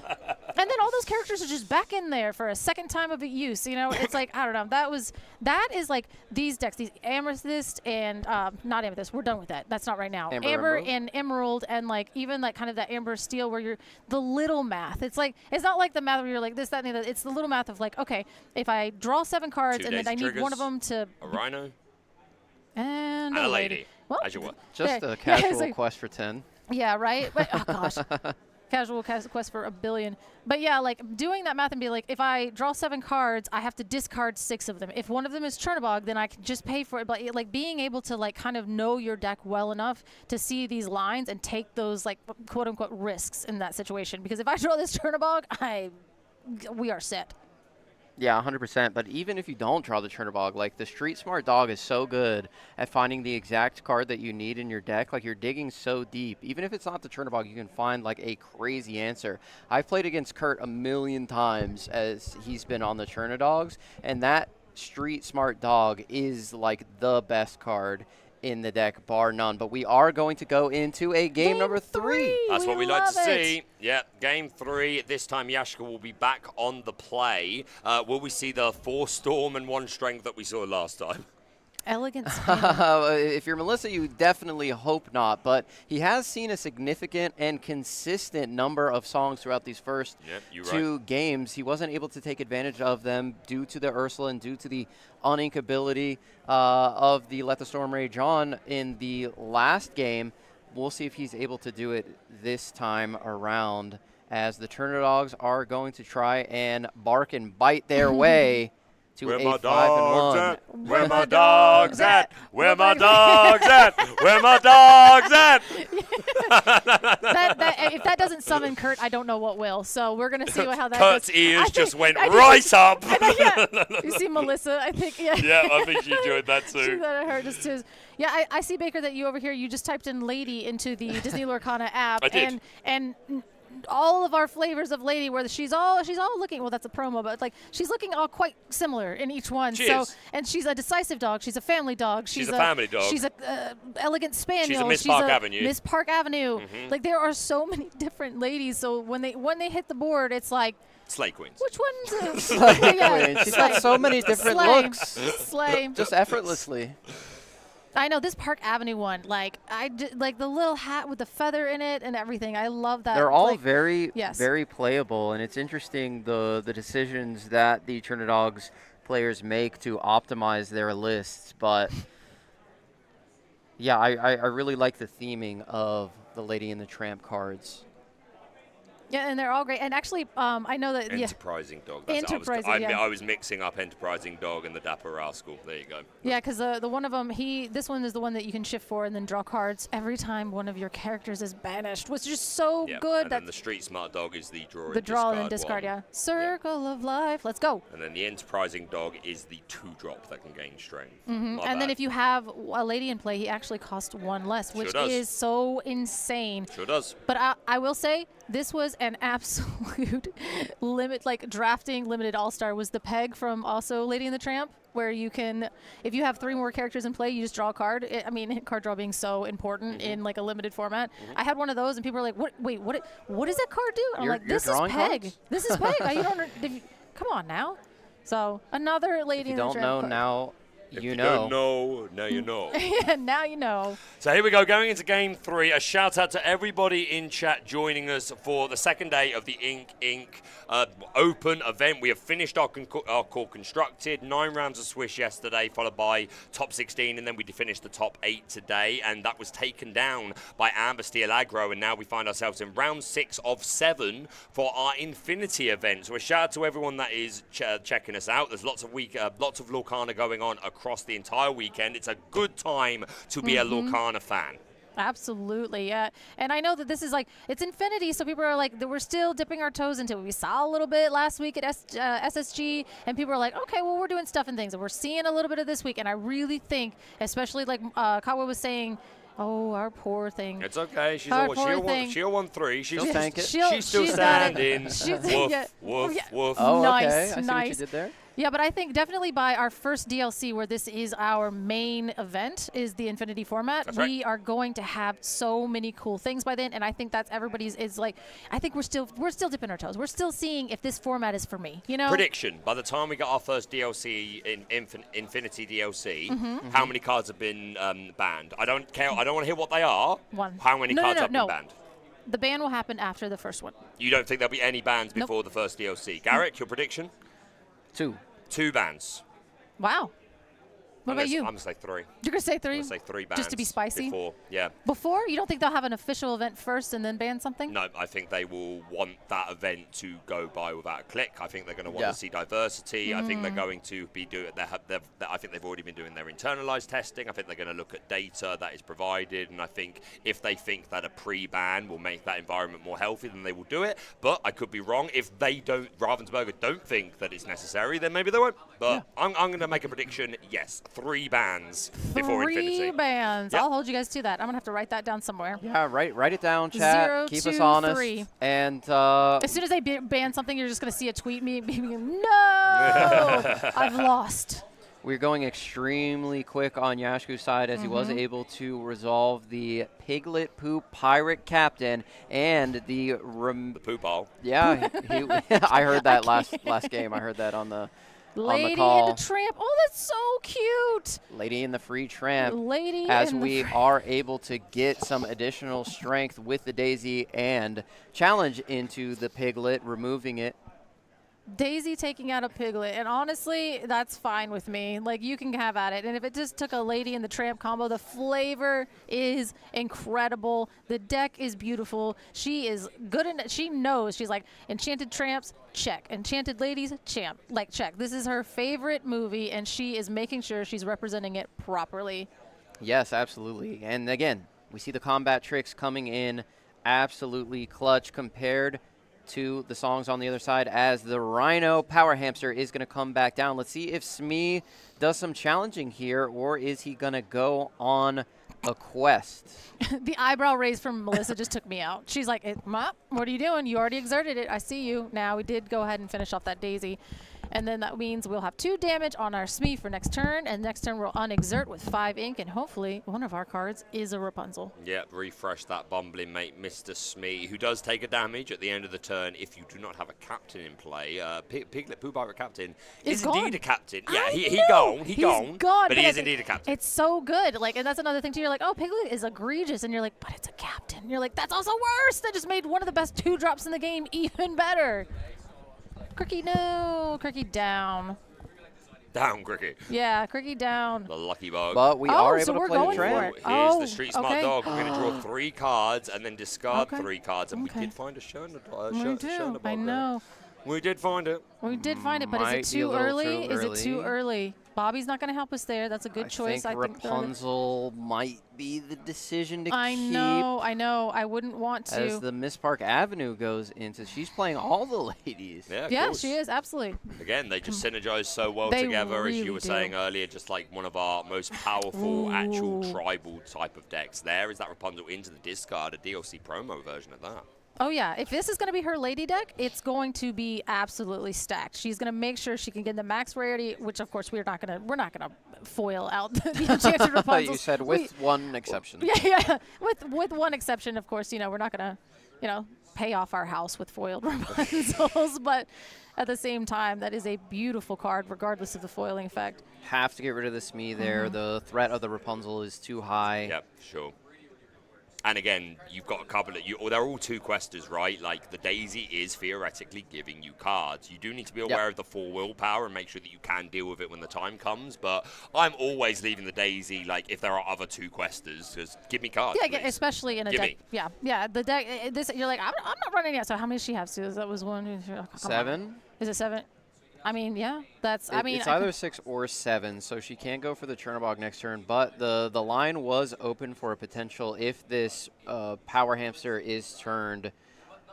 [SPEAKER 8] And then all those characters are just back in there for a second time of use. You know, it's like, I don't know. That is like these decks, these Amethyst and not Amethyst. We're done with that. That's not right now. Amber and Emerald, and like even like kind of that Amber Steel where you're the little math. It's like it's not like the math where you're like this, that, and the other. It's the little math of like, okay, if I draw 7 cards and then I need one of them to
[SPEAKER 4] a Rhino
[SPEAKER 8] and
[SPEAKER 4] a lady.
[SPEAKER 8] Well,
[SPEAKER 4] as you were.
[SPEAKER 5] Just a casual quest for 10.
[SPEAKER 8] Yeah, right. But oh gosh. Casual quest for 1 billion. But yeah, like doing that math and be like, if I draw 7 cards, I have to discard 6 of them. If one of them is Chernabog, then I can just pay for it. But like being able to like kind of know your deck well enough to see these lines and take those like quote unquote risks in that situation. Because if I draw this Chernabog, we are set.
[SPEAKER 5] Yeah, 100%. But even if you don't draw the Chernabog, like the Street Smart Dog is so good at finding the exact card that you need in your deck. Like you're digging so deep. Even if it's not the Chernabog, you can find like a crazy answer. I've played against Kurt a million times as he's been on the Chernadogs, and that Street Smart Dog is like the best card in the deck, bar none. But we are going to go into a game number 3.
[SPEAKER 4] That's what we like to see. Yeah, game 3. This time Yashka will be back on the play. Will we see the 4 Storm and 1 Strength that we saw last time?
[SPEAKER 8] Elegant
[SPEAKER 5] If you're Melissa, you definitely hope not. But he has seen a significant and consistent number of songs throughout these first 2 games. He wasn't able to take advantage of them due to the Ursula and due to the uninkability of the Let the Storm Rage On in the last game. We'll see if he's able to do it this time around, as the Chernadogs are going to try and bark and bite their way to
[SPEAKER 4] Where
[SPEAKER 5] a
[SPEAKER 4] my
[SPEAKER 5] 5-1.
[SPEAKER 4] dogs at? Where my dogs at? Where my dogs at? Where my dogs at?
[SPEAKER 8] If that doesn't summon Kurt, I don't know what will. So we're going to see how that
[SPEAKER 4] Kurt's
[SPEAKER 8] goes.
[SPEAKER 4] ears just went right up.
[SPEAKER 8] You see Melissa, I think. Yeah,
[SPEAKER 4] I think she enjoyed that too.
[SPEAKER 8] She thought I heard just too. Yeah, I see, Baker, that you over here, you just typed in lady into the Disney Lorcana app.
[SPEAKER 4] I did.
[SPEAKER 8] And all of our flavors of lady, where she's all looking, well, that's a promo, but like she's looking all quite similar in each one.
[SPEAKER 4] She is.
[SPEAKER 8] And she's a decisive dog, she's a family dog,
[SPEAKER 4] She's a family dog.
[SPEAKER 8] She's a elegant spaniel,
[SPEAKER 4] She's a Miss Park Avenue.
[SPEAKER 8] Miss Park Avenue. Like there are so many different ladies, so when they hit the board, it's like
[SPEAKER 4] Slay Queens.
[SPEAKER 8] which one's
[SPEAKER 5] Slay Queen. She's got so many different looks.
[SPEAKER 8] Slay.
[SPEAKER 5] Just effortlessly.
[SPEAKER 8] I know this Park Avenue one, like like the little hat with the feather in it and everything. I love that.
[SPEAKER 5] They're all
[SPEAKER 8] like,
[SPEAKER 5] very playable, and it's interesting the decisions that the Chernadogs players make to optimize their lists. But yeah, I really like the theming of the Lady and the Tramp cards.
[SPEAKER 8] Yeah, and they're all great. And actually, I know that
[SPEAKER 4] Enterprising Dog. I was mixing up Enterprising Dog and the Dapper Rascal. There you go.
[SPEAKER 8] Yeah, because the one of them, this one is the one that you can shift for and then draw cards every time one of your characters is banished, which is just so good.
[SPEAKER 4] And then the Street Smart Dog is the draw
[SPEAKER 8] and discard. Yeah. Circle of Life. Let's go.
[SPEAKER 4] And then the Enterprising Dog is the 2-drop that can gain strength.
[SPEAKER 8] And then if you have a lady in play, he actually costs 1 less, which is so insane.
[SPEAKER 4] Sure does.
[SPEAKER 8] But I will say, this was an absolute drafting limited all-star. Was the peg from also Lady and the Tramp, where you can, if you have 3 more characters in play, you just draw a card. Card draw being so important in like a limited format. I had one of those, and people were like, what does that card do? And I'm like, this is peg.
[SPEAKER 5] Cards?
[SPEAKER 8] This is peg. You don't. Come on now. So another Lady
[SPEAKER 5] If you
[SPEAKER 8] in the
[SPEAKER 5] don't
[SPEAKER 8] Tramp
[SPEAKER 5] know
[SPEAKER 8] card.
[SPEAKER 5] now,
[SPEAKER 4] If
[SPEAKER 5] you
[SPEAKER 4] don't
[SPEAKER 5] know.
[SPEAKER 4] know, now you know.
[SPEAKER 8] Now you know.
[SPEAKER 4] So here we go, going into game 3. A shout out to everybody in chat joining us for the second day of the Inc. Open event. We have finished our core constructed. 9 rounds of Swish yesterday, followed by top 16, and then we finished the top 8 today, and that was taken down by Amber Steel Aggro, and now we find ourselves in round 6 of 7 for our Infinity event. So a shout out to everyone that is checking us out. There's lots of Lorcana going on across the entire weekend. It's a good time to be a Lorcana fan.
[SPEAKER 8] Absolutely, yeah. And I know that this is like, it's Infinity, so people are like, we're still dipping our toes into it. We saw a little bit last week at SSG, and people are like, okay, well, we're doing stuff and things, and we're seeing a little bit of this week. And I really think, especially like Kawa was saying, oh, our poor thing.
[SPEAKER 4] It's okay. She's she'll won 3. She's still standing. Woof.
[SPEAKER 5] Oh,
[SPEAKER 8] nice,
[SPEAKER 5] okay. I see
[SPEAKER 8] nice.
[SPEAKER 5] what you did there.
[SPEAKER 8] Yeah, but I think definitely by our first DLC, where this is our main event, is the Infinity format.
[SPEAKER 4] That's right.
[SPEAKER 8] We are going to have so many cool things by then, and I think that's everybody's. Is like, I think we're still dipping our toes. We're still seeing if this format is for me. You know.
[SPEAKER 4] Prediction: by the time we get our first DLC in Infinity DLC, how many cards have been banned? I don't care. I don't want to hear what they are.
[SPEAKER 8] 1.
[SPEAKER 4] How many cards have been banned?
[SPEAKER 8] The ban will happen after the first one.
[SPEAKER 4] You don't think there'll be any bans before the first DLC? Garrick, your prediction?
[SPEAKER 5] 2.
[SPEAKER 4] 2 bans.
[SPEAKER 8] Wow. What about you?
[SPEAKER 4] I'm going to say 3.
[SPEAKER 8] You're going to say 3?
[SPEAKER 4] I'm going to say 3 bans.
[SPEAKER 8] Just to be spicy?
[SPEAKER 4] Before, yeah.
[SPEAKER 8] Before? You don't think they'll have an official event first and then ban something?
[SPEAKER 4] No, I think they will want that event to go by without a click. I think they're going to want to see diversity. I think they're going to be doing. I think they've already been doing their internalized testing. I think they're going to look at data that is provided, and I think if they think that a pre-ban will make that environment more healthy, then they will do it. But I could be wrong. If they don't, Ravensburger don't think that it's necessary, then maybe they won't. But I'm going to make a prediction. Yes, 3 bans. Before Infinity.
[SPEAKER 8] 3 bans.
[SPEAKER 4] Yep.
[SPEAKER 8] I'll hold you guys to that. I'm going to have to write that down somewhere.
[SPEAKER 5] Yeah, write it down, chat.
[SPEAKER 8] 0,
[SPEAKER 5] Keep
[SPEAKER 8] 2,
[SPEAKER 5] us honest.
[SPEAKER 8] 3.
[SPEAKER 5] And
[SPEAKER 8] as soon as they ban something, you're just going to see a tweet me being, no, I've lost.
[SPEAKER 5] We're going extremely quick on Yashku's side as he was able to resolve the Piglet Poop Pirate Captain and the
[SPEAKER 4] poop ball.
[SPEAKER 5] Yeah, I heard that last game. I heard that on the
[SPEAKER 8] Lady
[SPEAKER 5] call.
[SPEAKER 8] in the Tramp. Oh, that's so cute.
[SPEAKER 5] Lady in the Free Tramp.
[SPEAKER 8] Lady
[SPEAKER 5] as
[SPEAKER 8] in
[SPEAKER 5] we
[SPEAKER 8] the
[SPEAKER 5] are able to get some additional strength with the Daisy and challenge into the Piglet, removing it.
[SPEAKER 8] Daisy taking out a Piglet, and honestly, that's fine with me. Like, you can have at it. And if it just took a Lady in the Tramp combo, the flavor is incredible. The deck is beautiful. She is good, and she knows. She's like, Enchanted Tramps, check. Enchanted Ladies, check. This is her favorite movie, and she is making sure she's representing it properly.
[SPEAKER 5] Yes, absolutely. And again, we see the combat tricks coming in absolutely clutch compared to the songs on the other side, as the Rhino Power Hamster is going to come back down. Let's see if Smee does some challenging here, or is he going to go on a quest?
[SPEAKER 8] The eyebrow raise from Melissa just took me out. She's like, what are you doing? You already exerted it. I see you. Now, we did go ahead and finish off that Daisy. And then that means we'll have 2 damage on our Smee for next turn, and next turn we'll unexert with 5 ink, and hopefully one of our cards is a Rapunzel.
[SPEAKER 4] Yep, refresh that bumbling mate, Mr. Smee, who does take a damage at the end of the turn if you do not have a captain in play. Piglet Pooh Pirate Captain is indeed a captain. Yeah, he's gone, but he is indeed a captain.
[SPEAKER 8] It's so good. Like, and that's another thing too. You're like, oh, Piglet is egregious, and you're like, but it's a captain. You're like, that's also worse. That just made one of the best 2-drops in the game even better. Cricky, no. Cricky down.
[SPEAKER 4] Down, Cricky.
[SPEAKER 8] Yeah, Cricky down.
[SPEAKER 4] The lucky bug.
[SPEAKER 5] But we are able to play the
[SPEAKER 8] trap.
[SPEAKER 4] Here's the Street Smart Dog. We're going to draw 3 cards and then discard 3 cards. And we did find a Shona Bug.
[SPEAKER 8] I know.
[SPEAKER 4] We did find it.
[SPEAKER 8] We did find it, but is it too early? Is it too early? Bobby's not going to help us there. That's a good choice.
[SPEAKER 5] I think Rapunzel might be the decision to keep.
[SPEAKER 8] I know. I wouldn't want to.
[SPEAKER 5] As the Miss Park Avenue goes into, she's playing all the ladies.
[SPEAKER 8] Yeah, she is, absolutely.
[SPEAKER 4] Again, they just synergize so well
[SPEAKER 8] They
[SPEAKER 4] together,
[SPEAKER 8] really
[SPEAKER 4] as you were
[SPEAKER 8] do.
[SPEAKER 4] saying earlier, just like one of our most powerful actual tribal type of decks. There is that Rapunzel into the discard, a DLC promo version of that.
[SPEAKER 8] Oh yeah, if this is going to be her lady deck, it's going to be absolutely stacked. She's going to make sure she can get the max rarity, which of course we're not going to foil out the Enchanted Rapunzel.
[SPEAKER 5] You said with one exception.
[SPEAKER 8] Yeah. With one exception, of course, we're not going to you know, pay off our house with foiled Rapunzels, but at the same time, that is a beautiful card, regardless of the foiling effect.
[SPEAKER 5] Have to get rid of the Smee there. The threat of the Rapunzel is too high.
[SPEAKER 4] Yep, sure. And again, you've got a couple of they're all 2 questers, right? Like the Daisy is theoretically giving you cards. You do need to be aware of the 4 willpower and make sure that you can deal with it when the time comes. But I'm always leaving the Daisy, like if there are other 2 questers, just give me cards.
[SPEAKER 8] Yeah,
[SPEAKER 4] please.
[SPEAKER 8] especially in a deck. Yeah. The deck. You're like, I'm not running yet. So how many does she have? So that was 1, 2, 3.
[SPEAKER 5] 7.
[SPEAKER 8] Is it 7? I mean, yeah, that's.
[SPEAKER 5] It's either 6 or 7, so she can't go for the Chernobog next turn. But the line was open for a potential if this Power Hamster is turned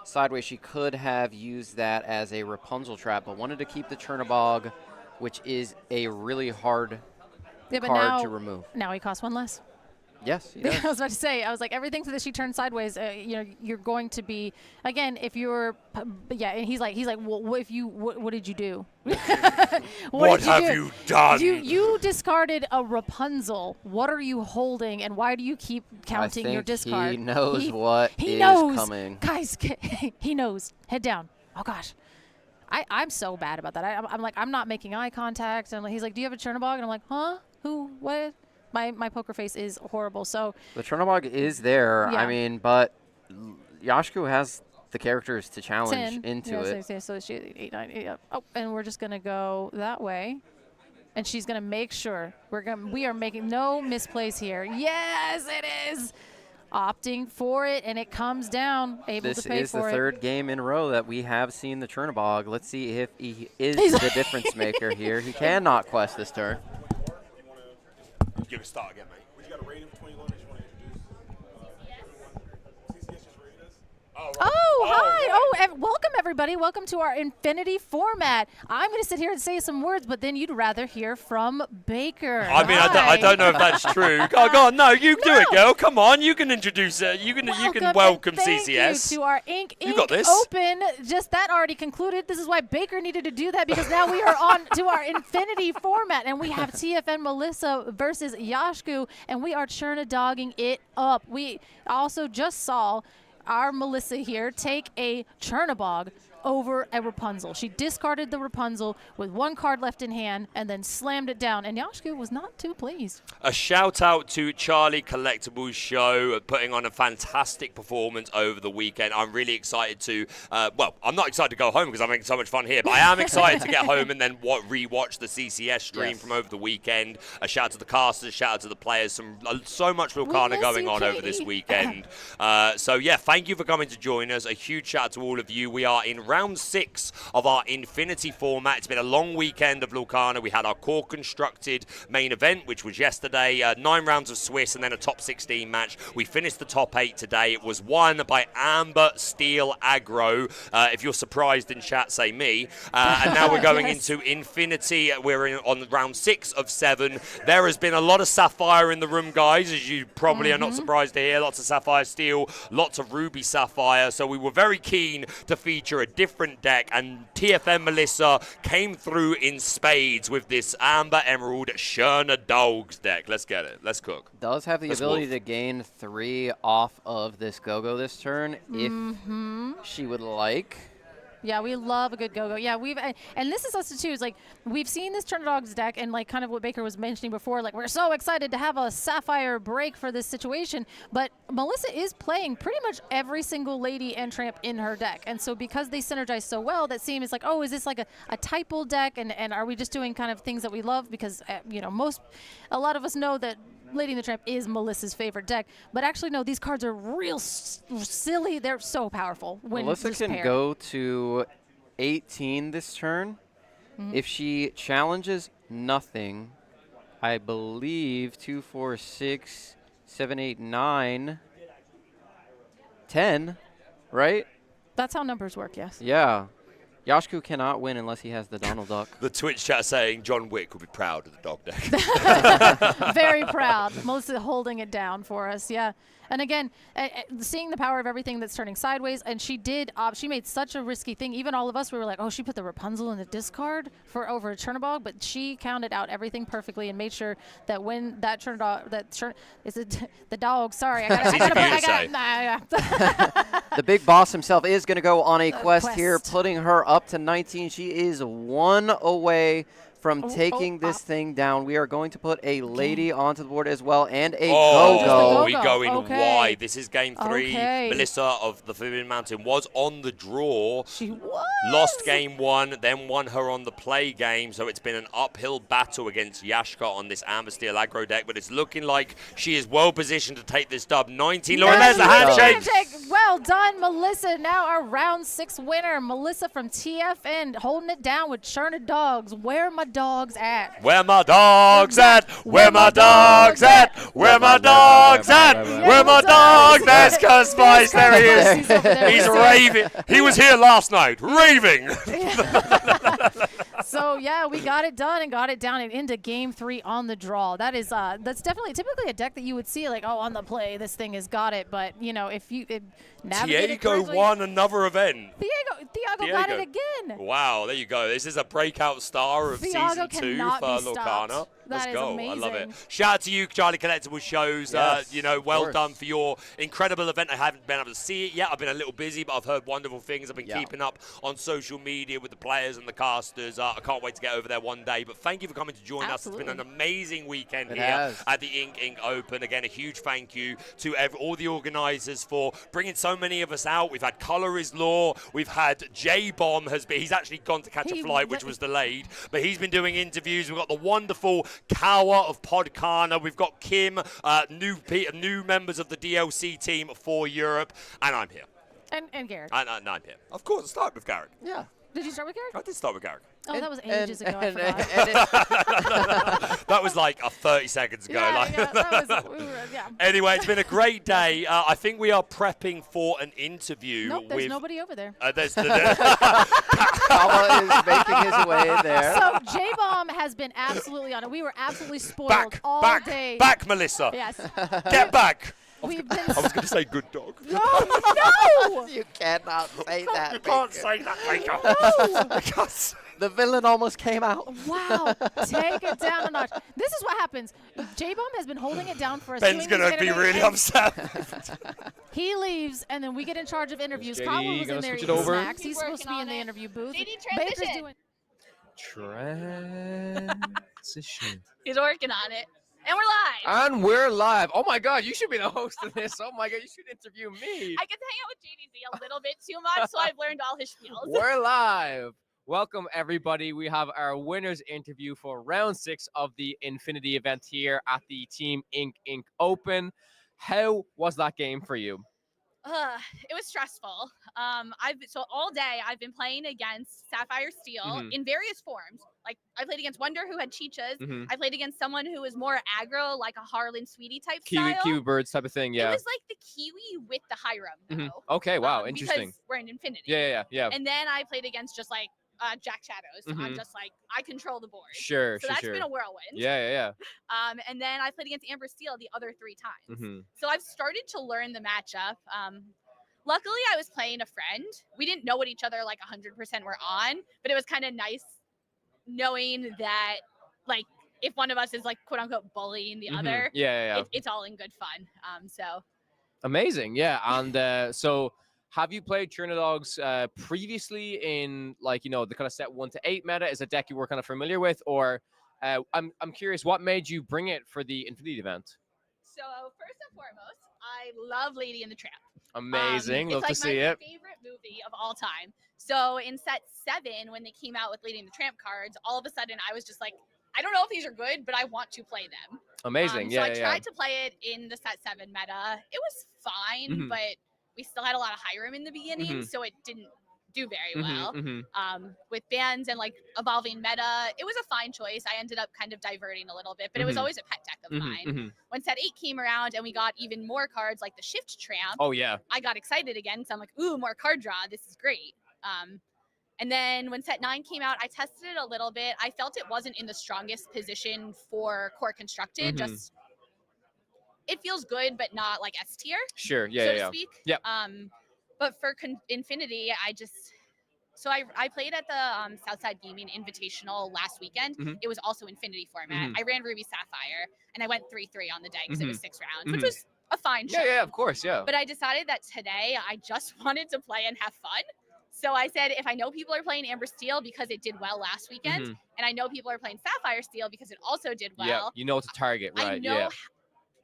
[SPEAKER 5] sideways. She could have used that as a Rapunzel trap, but wanted to keep the Chernobog, which is a really hard card to remove.
[SPEAKER 8] Now he costs 1 less.
[SPEAKER 5] Yes, he does.
[SPEAKER 8] I was about to say, I was like, everything that she turned sideways, you know, you're going to be, again, if you're, and he's like, well, what did you do?
[SPEAKER 4] What have you done?
[SPEAKER 8] You discarded a Rapunzel. What are you holding, and why do you keep counting your discard?
[SPEAKER 5] He knows what is coming.
[SPEAKER 8] Guys, he knows. Head down. Oh, gosh. I'm so bad about that. I'm like, I'm not making eye contact. And he's like, do you have a Chernobog? And I'm like, huh? Who? What? My poker face is horrible. So
[SPEAKER 5] the Chernobog is there.
[SPEAKER 8] Yeah.
[SPEAKER 5] I mean, but Yashku has the characters to challenge into it.
[SPEAKER 8] So she 8, 9, 8. Oh, and we're just gonna go that way, and she's gonna make sure we are making no misplays here. Yes, it is. Opting for it, and it comes down, able to pay for it.
[SPEAKER 5] This is the 3rd game in a row that we have seen the Chernobog. Let's see if he is the difference maker here. He cannot quest this turn.
[SPEAKER 4] Give a start again, mate.
[SPEAKER 7] Would you got a rating between you want to introduce? CCS just rated us?
[SPEAKER 8] Hi. Welcome, everybody. Welcome to our Infinity format. I'm going to sit here and say some words, but then you'd rather hear from Baker.
[SPEAKER 4] I mean, I don't know if that's true. Go on. No, you do it, girl. Come on. You can introduce it. You can welcome CCS.
[SPEAKER 8] Thank you to our Ink
[SPEAKER 4] got this.
[SPEAKER 8] Open. Just that already concluded. This is why Baker needed to do that, because now we are on to our Infinity format, and we have TFN Melissa versus Yashku, and we are Chernodogging it up. We also just saw our Melissa here take a Chernobog over a Rapunzel. She discarded the Rapunzel with 1 card left in hand and then slammed it down, and Yashku was not too pleased.
[SPEAKER 4] A shout out to Charlie Collectibles Show, putting on a fantastic performance over the weekend. I'm really excited to, I'm not excited to go home because I'm having so much fun here, but I am excited to get home and then re-watch the CCS stream from over the weekend. A shout out to the casters, a shout out to the players. So much Lorcana going on over this weekend. So yeah, thank you for coming to join us. A huge shout out to all of you. We are in round 6 of our Infinity format. It's been a long weekend of Lorcana. We had our core constructed main event, which was yesterday, 9 rounds of Swiss and then a top 16 match. We finished the top 8 today. It was won by Amber Steel Aggro. If you're surprised in chat, say me. And now we're going into Infinity. We're on round 6 of 7. There has been a lot of Sapphire in the room, guys, as you probably are not surprised to hear. Lots of Sapphire Steel, lots of Ruby Sapphire. So we were very keen to feature a different deck, and TFM Melissa came through in spades with this Amber Emerald Chernodogs deck. Let's get it. Let's cook.
[SPEAKER 5] Does have the ability to gain 3 off of this go-go this turn if she would like.
[SPEAKER 8] Yeah, we love a good go-go. Yeah, and this is us too. It's like we've seen this Chernodogs deck, and like kind of what Baker was mentioning before. Like we're so excited to have a Sapphire break for this situation, but Melissa is playing pretty much every single lady and tramp in her deck, and so because they synergize so well, that seems like, oh, is this like a typal deck, and are we just doing kind of things that we love? Because a lot of us know that Lady and the Tramp is Melissa's favorite deck, but actually no, these cards are real silly. They're so powerful. When
[SPEAKER 5] Melissa can
[SPEAKER 8] paired.
[SPEAKER 5] go to 18 this turn. If she challenges nothing, I believe 2, 4, 6, 7, 8, 9, 10, right?
[SPEAKER 8] That's how numbers work, yes.
[SPEAKER 5] Yeah. Yashku cannot win unless he has the Donald Duck.
[SPEAKER 4] The Twitch chat saying John Wick would be proud of the dog deck.
[SPEAKER 8] Very proud. Melissa holding it down for us, yeah. And again, seeing the power of everything that's turning sideways, and she did. She made such a risky thing. Even all of us, we were like, oh, she put the Rapunzel in the discard for over a Chernobog, but she counted out everything perfectly and made sure that when that Chernobog, the dog. Sorry, I got.
[SPEAKER 11] The big boss himself is going to go on a quest here, putting her up to 19. She is 1 away from taking this thing down. We are going to put a lady onto the board as well, and a go-go.
[SPEAKER 4] We go in wide. This is game 3. Melissa of the Forbidden Mountain was on the draw.
[SPEAKER 8] She was.
[SPEAKER 4] Lost game 1, then won her on the play game. So it's been an uphill battle against Yashka on this Amber Steel aggro deck, but it's looking like she is well positioned to take this dub. 19. Lauren, there's a handshake.
[SPEAKER 8] Well done, Melissa. Now our round 6 winner, Melissa from TFN, holding it down with Churna Dogs. Where my dogs at?
[SPEAKER 4] Where my dogs at? Where my dogs at? Where my dogs at? Where my dogs? There's Cuz Spice. There he is. He's raving. He was here last night, raving.
[SPEAKER 8] So yeah, we got it done and got it down and into game 3 on the draw. That is that's definitely typically a deck that you would see like, oh, on the play this thing has got it, but you know, if you
[SPEAKER 4] Diego won another event.
[SPEAKER 8] Thiago got it again.
[SPEAKER 4] Wow, there you go. This is a breakout star of
[SPEAKER 8] Thiago
[SPEAKER 4] season 2
[SPEAKER 8] cannot
[SPEAKER 4] for
[SPEAKER 8] be
[SPEAKER 4] Lorcana.
[SPEAKER 8] stopped.
[SPEAKER 4] Let's
[SPEAKER 8] That is
[SPEAKER 4] go.
[SPEAKER 8] amazing.
[SPEAKER 4] I love it. Shout out to you, Charlie Collectible Shows.
[SPEAKER 11] Yes,
[SPEAKER 4] you know, well
[SPEAKER 11] course.
[SPEAKER 4] done for your incredible event. I haven't been able to see it yet. I've been a little busy, but I've heard wonderful things. I've been keeping up on social media with the players and the casters. I can't wait to get over there one day. But thank you for coming to join us. It's been an amazing weekend here at the Ink Open. Again, a huge thank you to all the organisers for bringing so many of us out. We've had Colour is Law. We've had J-Bomb. He's actually gone to catch a flight, which was delayed. But he's been doing interviews. We've got the wonderful Kawa of Podcana. We've got Kim, new members of the DLC team for Europe. And I'm here.
[SPEAKER 8] And Garrick.
[SPEAKER 4] And I'm here. Of course, I started with Garrick.
[SPEAKER 11] Yeah.
[SPEAKER 8] Did you start with Garrick?
[SPEAKER 4] I did start with Garrick.
[SPEAKER 8] Oh, that was ages ago. I forgot.
[SPEAKER 4] That was like 30 seconds ago. Anyway, it's been a great day. I think we are prepping for an interview.
[SPEAKER 8] Nope, there's nobody over there.
[SPEAKER 4] Kawa
[SPEAKER 11] is making his way there.
[SPEAKER 8] So J-Bomb has been absolutely on it. We were absolutely spoiled all day.
[SPEAKER 4] Back, Melissa.
[SPEAKER 8] Yes.
[SPEAKER 4] Get back. I was
[SPEAKER 8] going
[SPEAKER 4] to say good dog.
[SPEAKER 8] No, no!
[SPEAKER 11] You cannot say that.
[SPEAKER 4] You can't say that, Baker.
[SPEAKER 8] No.
[SPEAKER 11] The villain almost came out.
[SPEAKER 8] Wow, take it down a notch. This is what happens. J-Bomb has been holding it down for us.
[SPEAKER 4] Ben's going to be really upset.
[SPEAKER 8] He leaves, and then we get in charge of interviews.
[SPEAKER 13] JD,
[SPEAKER 8] Colin was in there eating snacks. He's supposed to be in the interview booth. Baker's doing.
[SPEAKER 13] Transition.
[SPEAKER 20] He's working on it. And we're live.
[SPEAKER 13] And we're live. Oh my God, you should be the host of this. Oh my God, you should interview me.
[SPEAKER 20] I get to hang out with JDZ a little bit too much, so I've learned all his spiels.
[SPEAKER 13] We're live. Welcome, everybody. We have our winners interview for round 6 of the Infinity event here at the Team Ink Open. How was that game for you?
[SPEAKER 20] It was stressful. So all day I've been playing against Sapphire Steel in various forms. Like I played against Wonder, who had Cheechas. I played against someone who was more aggro, like a Harlan Sweetie type style.
[SPEAKER 13] Kiwi birds type of thing, yeah.
[SPEAKER 20] It was like the Kiwi with the Hiram, though.
[SPEAKER 13] Okay, wow, interesting.
[SPEAKER 20] Because we're in Infinity.
[SPEAKER 13] Yeah.
[SPEAKER 20] And then I played against just like Jack Shadows. I'm just like, I control the board.
[SPEAKER 13] Sure,
[SPEAKER 20] so that's been a whirlwind.
[SPEAKER 13] Yeah.
[SPEAKER 20] And then I played against Amber Steel the other 3 times. So I've started to learn the matchup. Luckily, I was playing a friend. We didn't know what each other like 100% were on, but it was kind of nice knowing that, like, if one of us is like quote unquote bullying the other, it's all in good fun. So
[SPEAKER 13] amazing, yeah. And so, have you played Dogs previously in like the kind of set 1 to 8 meta? Is a deck you were kind of familiar with, or I'm curious, what made you bring it for the Infinity event?
[SPEAKER 20] So first and foremost, I love Lady and the Tramp.
[SPEAKER 13] Amazing, love to see it.
[SPEAKER 20] It's like my favorite movie of all time. So in set 7, when they came out with Lady and the Tramp cards, all of a sudden I was just like, I don't know if these are good, but I want to play them.
[SPEAKER 13] Amazing,
[SPEAKER 20] So I tried to play it in the set 7 meta. It was fine, but we still had a lot of Hiram in the beginning, so it didn't do very well. With bans and like evolving meta, it was a fine choice. I ended up kind of diverting a little bit, but it was always a pet deck of mine. When set 8 came around and we got even more cards like the Shift Tramp, I got excited again because I'm like, ooh, more card draw. This is great. And then when set 9 came out, I tested it a little bit. I felt it wasn't in the strongest position for core constructed. Just it feels good, but not like S tier.
[SPEAKER 13] Sure,
[SPEAKER 20] so to speak. But for Infinity, I played at the Southside Gaming Invitational last weekend. It was also Infinity format. I ran Ruby Sapphire, and I went 3-3 on the day because it was 6 rounds, which was
[SPEAKER 21] a fine show.
[SPEAKER 3] Yeah, of course, yeah.
[SPEAKER 21] But I decided that today I just wanted to play and have fun. So I said, if I know people are playing Amber Steel because it did well last weekend,
[SPEAKER 3] Mhm.
[SPEAKER 21] and I know people are playing Sapphire Steel because it also did
[SPEAKER 3] Yeah,
[SPEAKER 21] well,
[SPEAKER 3] you know what to target, right?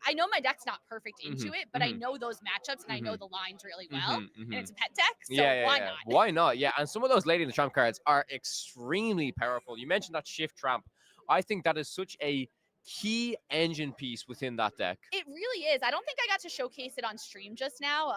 [SPEAKER 21] I know my deck's not perfect into
[SPEAKER 3] Mhm,
[SPEAKER 21] it, but I
[SPEAKER 3] mhm.
[SPEAKER 21] know those matchups and I know
[SPEAKER 3] Mhm.
[SPEAKER 21] the lines really well.
[SPEAKER 3] Mhm,
[SPEAKER 21] And
[SPEAKER 3] mhm.
[SPEAKER 21] it's a pet deck, so
[SPEAKER 3] yeah,
[SPEAKER 21] why
[SPEAKER 3] yeah.
[SPEAKER 21] not?
[SPEAKER 3] Why not? Yeah, and some of those Lady in the Tramp cards are extremely powerful. You mentioned that Shift Tramp. I think that is such a key engine piece within that deck.
[SPEAKER 21] It really is. I don't think I got to showcase it on stream just now,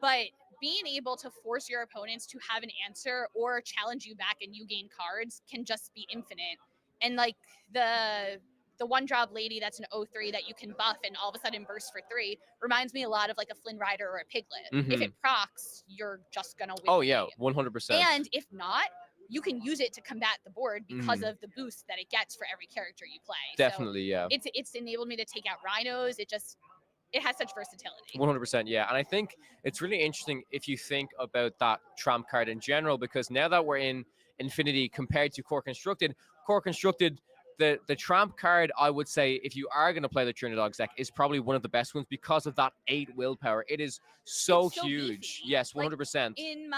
[SPEAKER 21] but being able to force your opponents to have an answer or challenge you back and you gain cards can just be infinite. And like the one drop lady that's an 0-3 that you can buff and all of a sudden burst for 3 reminds me a lot of like a Flynn Rider or a Piglet. If
[SPEAKER 3] Mhm.
[SPEAKER 21] it procs, you're just gonna win.
[SPEAKER 3] Oh
[SPEAKER 21] the
[SPEAKER 3] yeah,
[SPEAKER 21] game.
[SPEAKER 3] 100%.
[SPEAKER 21] And if not, you can use it to combat the board because
[SPEAKER 3] Mhm.
[SPEAKER 21] of the boost that it gets for every character you play.
[SPEAKER 3] Definitely,
[SPEAKER 21] so
[SPEAKER 3] yeah.
[SPEAKER 21] It's enabled me to take out rhinos. It has such versatility.
[SPEAKER 3] 100%, yeah. And I think it's really interesting if you think about that Tramp card in general, because now that we're in Infinity compared to Core Constructed, the Tramp card, I would say, if you are going to play the Trinidogs deck, is probably one of the best ones because of that 8 willpower. It is so
[SPEAKER 21] It's so
[SPEAKER 3] huge.
[SPEAKER 21] beefy.
[SPEAKER 3] Yes,
[SPEAKER 21] Like,
[SPEAKER 3] 100%.
[SPEAKER 21] It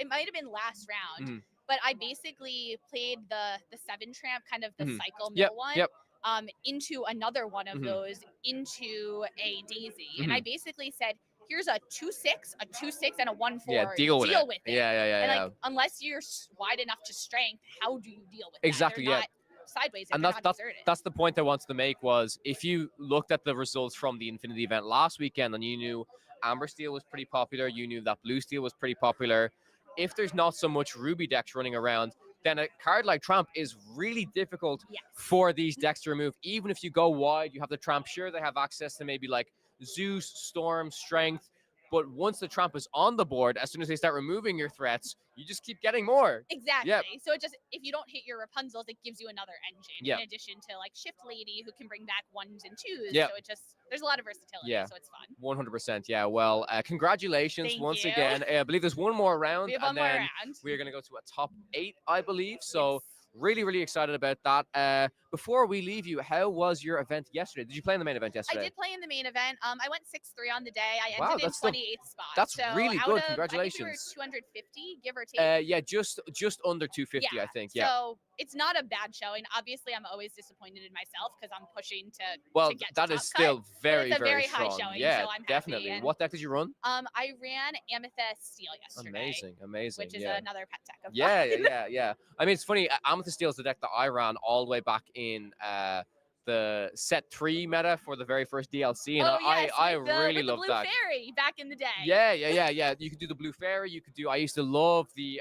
[SPEAKER 21] might have been last round,
[SPEAKER 3] Mhm.
[SPEAKER 21] but I basically played the 7 tramp, kind of the
[SPEAKER 3] Mhm.
[SPEAKER 21] cycle
[SPEAKER 3] Yep,
[SPEAKER 21] mill one.
[SPEAKER 3] yep.
[SPEAKER 21] Into another one of
[SPEAKER 3] Mhm.
[SPEAKER 21] those, into a daisy. And I
[SPEAKER 3] Mhm.
[SPEAKER 21] basically said, here's a 2/6, a 2/6, and a 1/4.
[SPEAKER 3] Yeah, deal with it. Yeah, yeah, yeah,
[SPEAKER 21] And
[SPEAKER 3] yeah.
[SPEAKER 21] like, unless you're wide enough to strength, how do you deal with
[SPEAKER 3] Exactly,
[SPEAKER 21] that? They're
[SPEAKER 3] yeah.
[SPEAKER 21] not sideways if
[SPEAKER 3] And
[SPEAKER 21] they're not deserted.
[SPEAKER 3] that's the point I wanted to make was if you looked at the results from the Infinity event last weekend and you knew Amber Steel was pretty popular, you knew that Blue Steel was pretty popular. If there's not so much Ruby decks running around, then a card like Tramp is really difficult for these decks to remove. Even if you go wide, you have the Tramp. Sure, they have access to maybe like Zeus, Storm, Strength. But once the Tramp is on the board, as soon as they start removing your threats, you just keep getting more.
[SPEAKER 21] Exactly.
[SPEAKER 3] Yep.
[SPEAKER 21] So it just, if you don't hit your Rapunzels, it gives you another engine
[SPEAKER 3] Yep.
[SPEAKER 21] in addition to like Shift Lady who can bring back 1s and 2s.
[SPEAKER 3] Yep.
[SPEAKER 21] So it just, there's a lot of versatility.
[SPEAKER 3] Yeah.
[SPEAKER 21] So it's fun.
[SPEAKER 3] 100%. Yeah. Well, congratulations
[SPEAKER 21] Thank
[SPEAKER 3] once
[SPEAKER 21] you.
[SPEAKER 3] again. I believe there's one more round.
[SPEAKER 21] We have
[SPEAKER 3] and
[SPEAKER 21] one more
[SPEAKER 3] then
[SPEAKER 21] round.
[SPEAKER 3] we are going to go to a top 8, I believe. So really, really excited about that. Before we leave you, how was your event yesterday? Did you play in the main event
[SPEAKER 21] I
[SPEAKER 3] yesterday?
[SPEAKER 21] did play in the main event. I went 6-3 on the day. I
[SPEAKER 3] Wow,
[SPEAKER 21] ended in
[SPEAKER 3] that's still-
[SPEAKER 21] 28th spot.
[SPEAKER 3] that's
[SPEAKER 21] so
[SPEAKER 3] really
[SPEAKER 21] out
[SPEAKER 3] good.
[SPEAKER 21] of,
[SPEAKER 3] Congratulations.
[SPEAKER 21] I think we were 250, give or take.
[SPEAKER 3] Yeah, just under 250, I think. Yeah.
[SPEAKER 21] So it's not a bad showing. Obviously, I'm always disappointed in myself because I'm pushing to
[SPEAKER 3] Well,
[SPEAKER 21] get to
[SPEAKER 3] that
[SPEAKER 21] top
[SPEAKER 3] is still
[SPEAKER 21] cut, but
[SPEAKER 3] very,
[SPEAKER 21] it's a
[SPEAKER 3] very
[SPEAKER 21] high
[SPEAKER 3] strong.
[SPEAKER 21] showing.
[SPEAKER 3] Yeah,
[SPEAKER 21] so I'm
[SPEAKER 3] definitely.
[SPEAKER 21] happy. And,
[SPEAKER 3] What deck did you run?
[SPEAKER 21] I ran Amethyst Steel yesterday.
[SPEAKER 3] Amazing, amazing.
[SPEAKER 21] Which is
[SPEAKER 3] yeah.
[SPEAKER 21] another pet deck of
[SPEAKER 3] Yeah,
[SPEAKER 21] mine.
[SPEAKER 3] yeah. I mean, it's funny. Amethyst Steel is the deck that I ran all the way back in the set 3 meta for the very first DLC, and
[SPEAKER 21] Oh, yes,
[SPEAKER 3] I
[SPEAKER 21] with the,
[SPEAKER 3] really
[SPEAKER 21] with the
[SPEAKER 3] love
[SPEAKER 21] Blue
[SPEAKER 3] that.
[SPEAKER 21] Fairy back in the day.
[SPEAKER 3] Yeah. You could do the Blue Fairy. You could do. I used to love the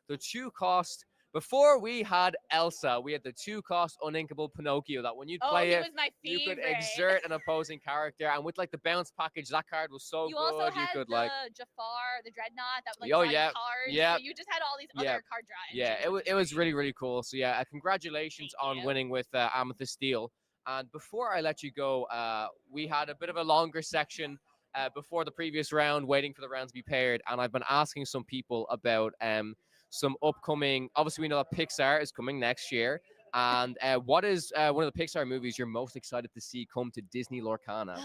[SPEAKER 3] 2-cost. Before we had Elsa, we had the 2-cost uninkable Pinocchio that when you'd play
[SPEAKER 21] he
[SPEAKER 3] it,
[SPEAKER 21] was my
[SPEAKER 3] you could
[SPEAKER 21] favorite.
[SPEAKER 3] exert an opposing character. And with like the bounce package, that card was so
[SPEAKER 21] You
[SPEAKER 3] good.
[SPEAKER 21] also
[SPEAKER 3] You
[SPEAKER 21] had
[SPEAKER 3] could
[SPEAKER 21] the
[SPEAKER 3] like
[SPEAKER 21] Jafar, the Dreadnought that like
[SPEAKER 3] Oh,
[SPEAKER 21] was on
[SPEAKER 3] yeah,
[SPEAKER 21] cards.
[SPEAKER 3] yeah.
[SPEAKER 21] So you just had all these
[SPEAKER 3] Yeah.
[SPEAKER 21] other card draws.
[SPEAKER 3] Yeah, it was really, really cool. So yeah, congratulations on winning with Amethyst Steel. And before I let you go, we had a bit of a longer section before the previous round, waiting for the rounds to be paired. And I've been asking some people about some upcoming. Obviously, we know that Pixar is coming next year. And what is one of the Pixar movies you're most excited to see come to Disney Lorcana?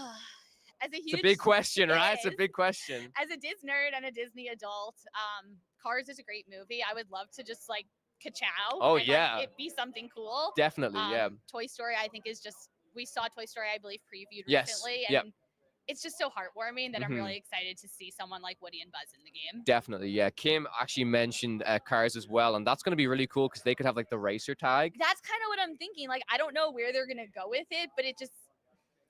[SPEAKER 21] As a huge,
[SPEAKER 3] It's a big question,
[SPEAKER 21] it
[SPEAKER 3] right? It's a
[SPEAKER 21] is.
[SPEAKER 3] big question.
[SPEAKER 21] As a Disney nerd and a Disney adult, Cars is a great movie. I would love to just like ka-chow.
[SPEAKER 3] Oh,
[SPEAKER 21] and,
[SPEAKER 3] yeah.
[SPEAKER 21] like, it be something cool.
[SPEAKER 3] Definitely, yeah.
[SPEAKER 21] Toy Story, I think, is just, we saw Toy Story, I believe, previewed
[SPEAKER 3] Yes,
[SPEAKER 21] recently.
[SPEAKER 3] yep.
[SPEAKER 21] And it's just so heartwarming that I'm
[SPEAKER 3] Mhm.
[SPEAKER 21] really excited to see someone like Woody and Buzz in the game.
[SPEAKER 3] Definitely, yeah. Kim actually mentioned Cars as well, and that's going to be really cool because they could have like the racer tag.
[SPEAKER 21] That's kind of what I'm thinking. Like, I don't know where they're gonna go with it, but it just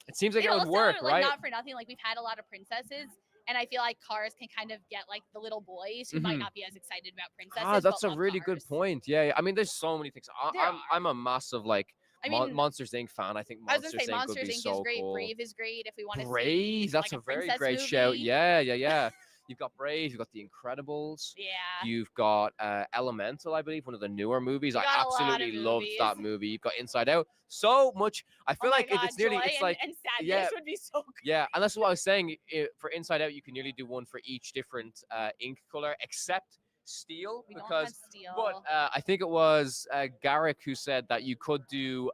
[SPEAKER 3] It seems like it would
[SPEAKER 21] also,
[SPEAKER 3] work,
[SPEAKER 21] like,
[SPEAKER 3] right?
[SPEAKER 21] not for nothing. Like, we've had a lot of princesses, and I feel like Cars can kind of get like the little boys who might
[SPEAKER 3] Mhm.
[SPEAKER 21] not be as excited about princesses.
[SPEAKER 3] Ah, that's
[SPEAKER 21] but
[SPEAKER 3] a
[SPEAKER 21] love
[SPEAKER 3] really
[SPEAKER 21] Cars.
[SPEAKER 3] good point. Yeah, I mean, there's so many things.
[SPEAKER 21] There
[SPEAKER 3] I'm a massive like
[SPEAKER 21] I mean,
[SPEAKER 3] Monsters Inc. fan. I think
[SPEAKER 21] I was
[SPEAKER 3] Monsters
[SPEAKER 21] gonna say
[SPEAKER 3] Inc.
[SPEAKER 21] Monsters
[SPEAKER 3] would be
[SPEAKER 21] Inc.
[SPEAKER 3] so
[SPEAKER 21] is great.
[SPEAKER 3] cool.
[SPEAKER 21] Brave is great if we want to see
[SPEAKER 3] Brave, that's
[SPEAKER 21] like
[SPEAKER 3] a very
[SPEAKER 21] princess
[SPEAKER 3] great show.
[SPEAKER 21] movie.
[SPEAKER 3] Yeah. You've got Brave, you've got The Incredibles.
[SPEAKER 21] Yeah.
[SPEAKER 3] You've got Elemental, I believe, one of the newer movies.
[SPEAKER 21] We
[SPEAKER 3] I
[SPEAKER 21] got a lot of
[SPEAKER 3] absolutely loved
[SPEAKER 21] movies.
[SPEAKER 3] that movie. You've got Inside Out. So much. I feel
[SPEAKER 21] Oh my
[SPEAKER 3] like if
[SPEAKER 21] God,
[SPEAKER 3] it's nearly,
[SPEAKER 21] Joy
[SPEAKER 3] it's like
[SPEAKER 21] and Sadness
[SPEAKER 3] yeah,
[SPEAKER 21] would be so good.
[SPEAKER 3] yeah, and that's what I was saying. For Inside Out, you can nearly do one for each different ink color, except Steel,
[SPEAKER 21] We don't
[SPEAKER 3] because
[SPEAKER 21] have Steel.
[SPEAKER 3] but I think it was Garrick who said that you could do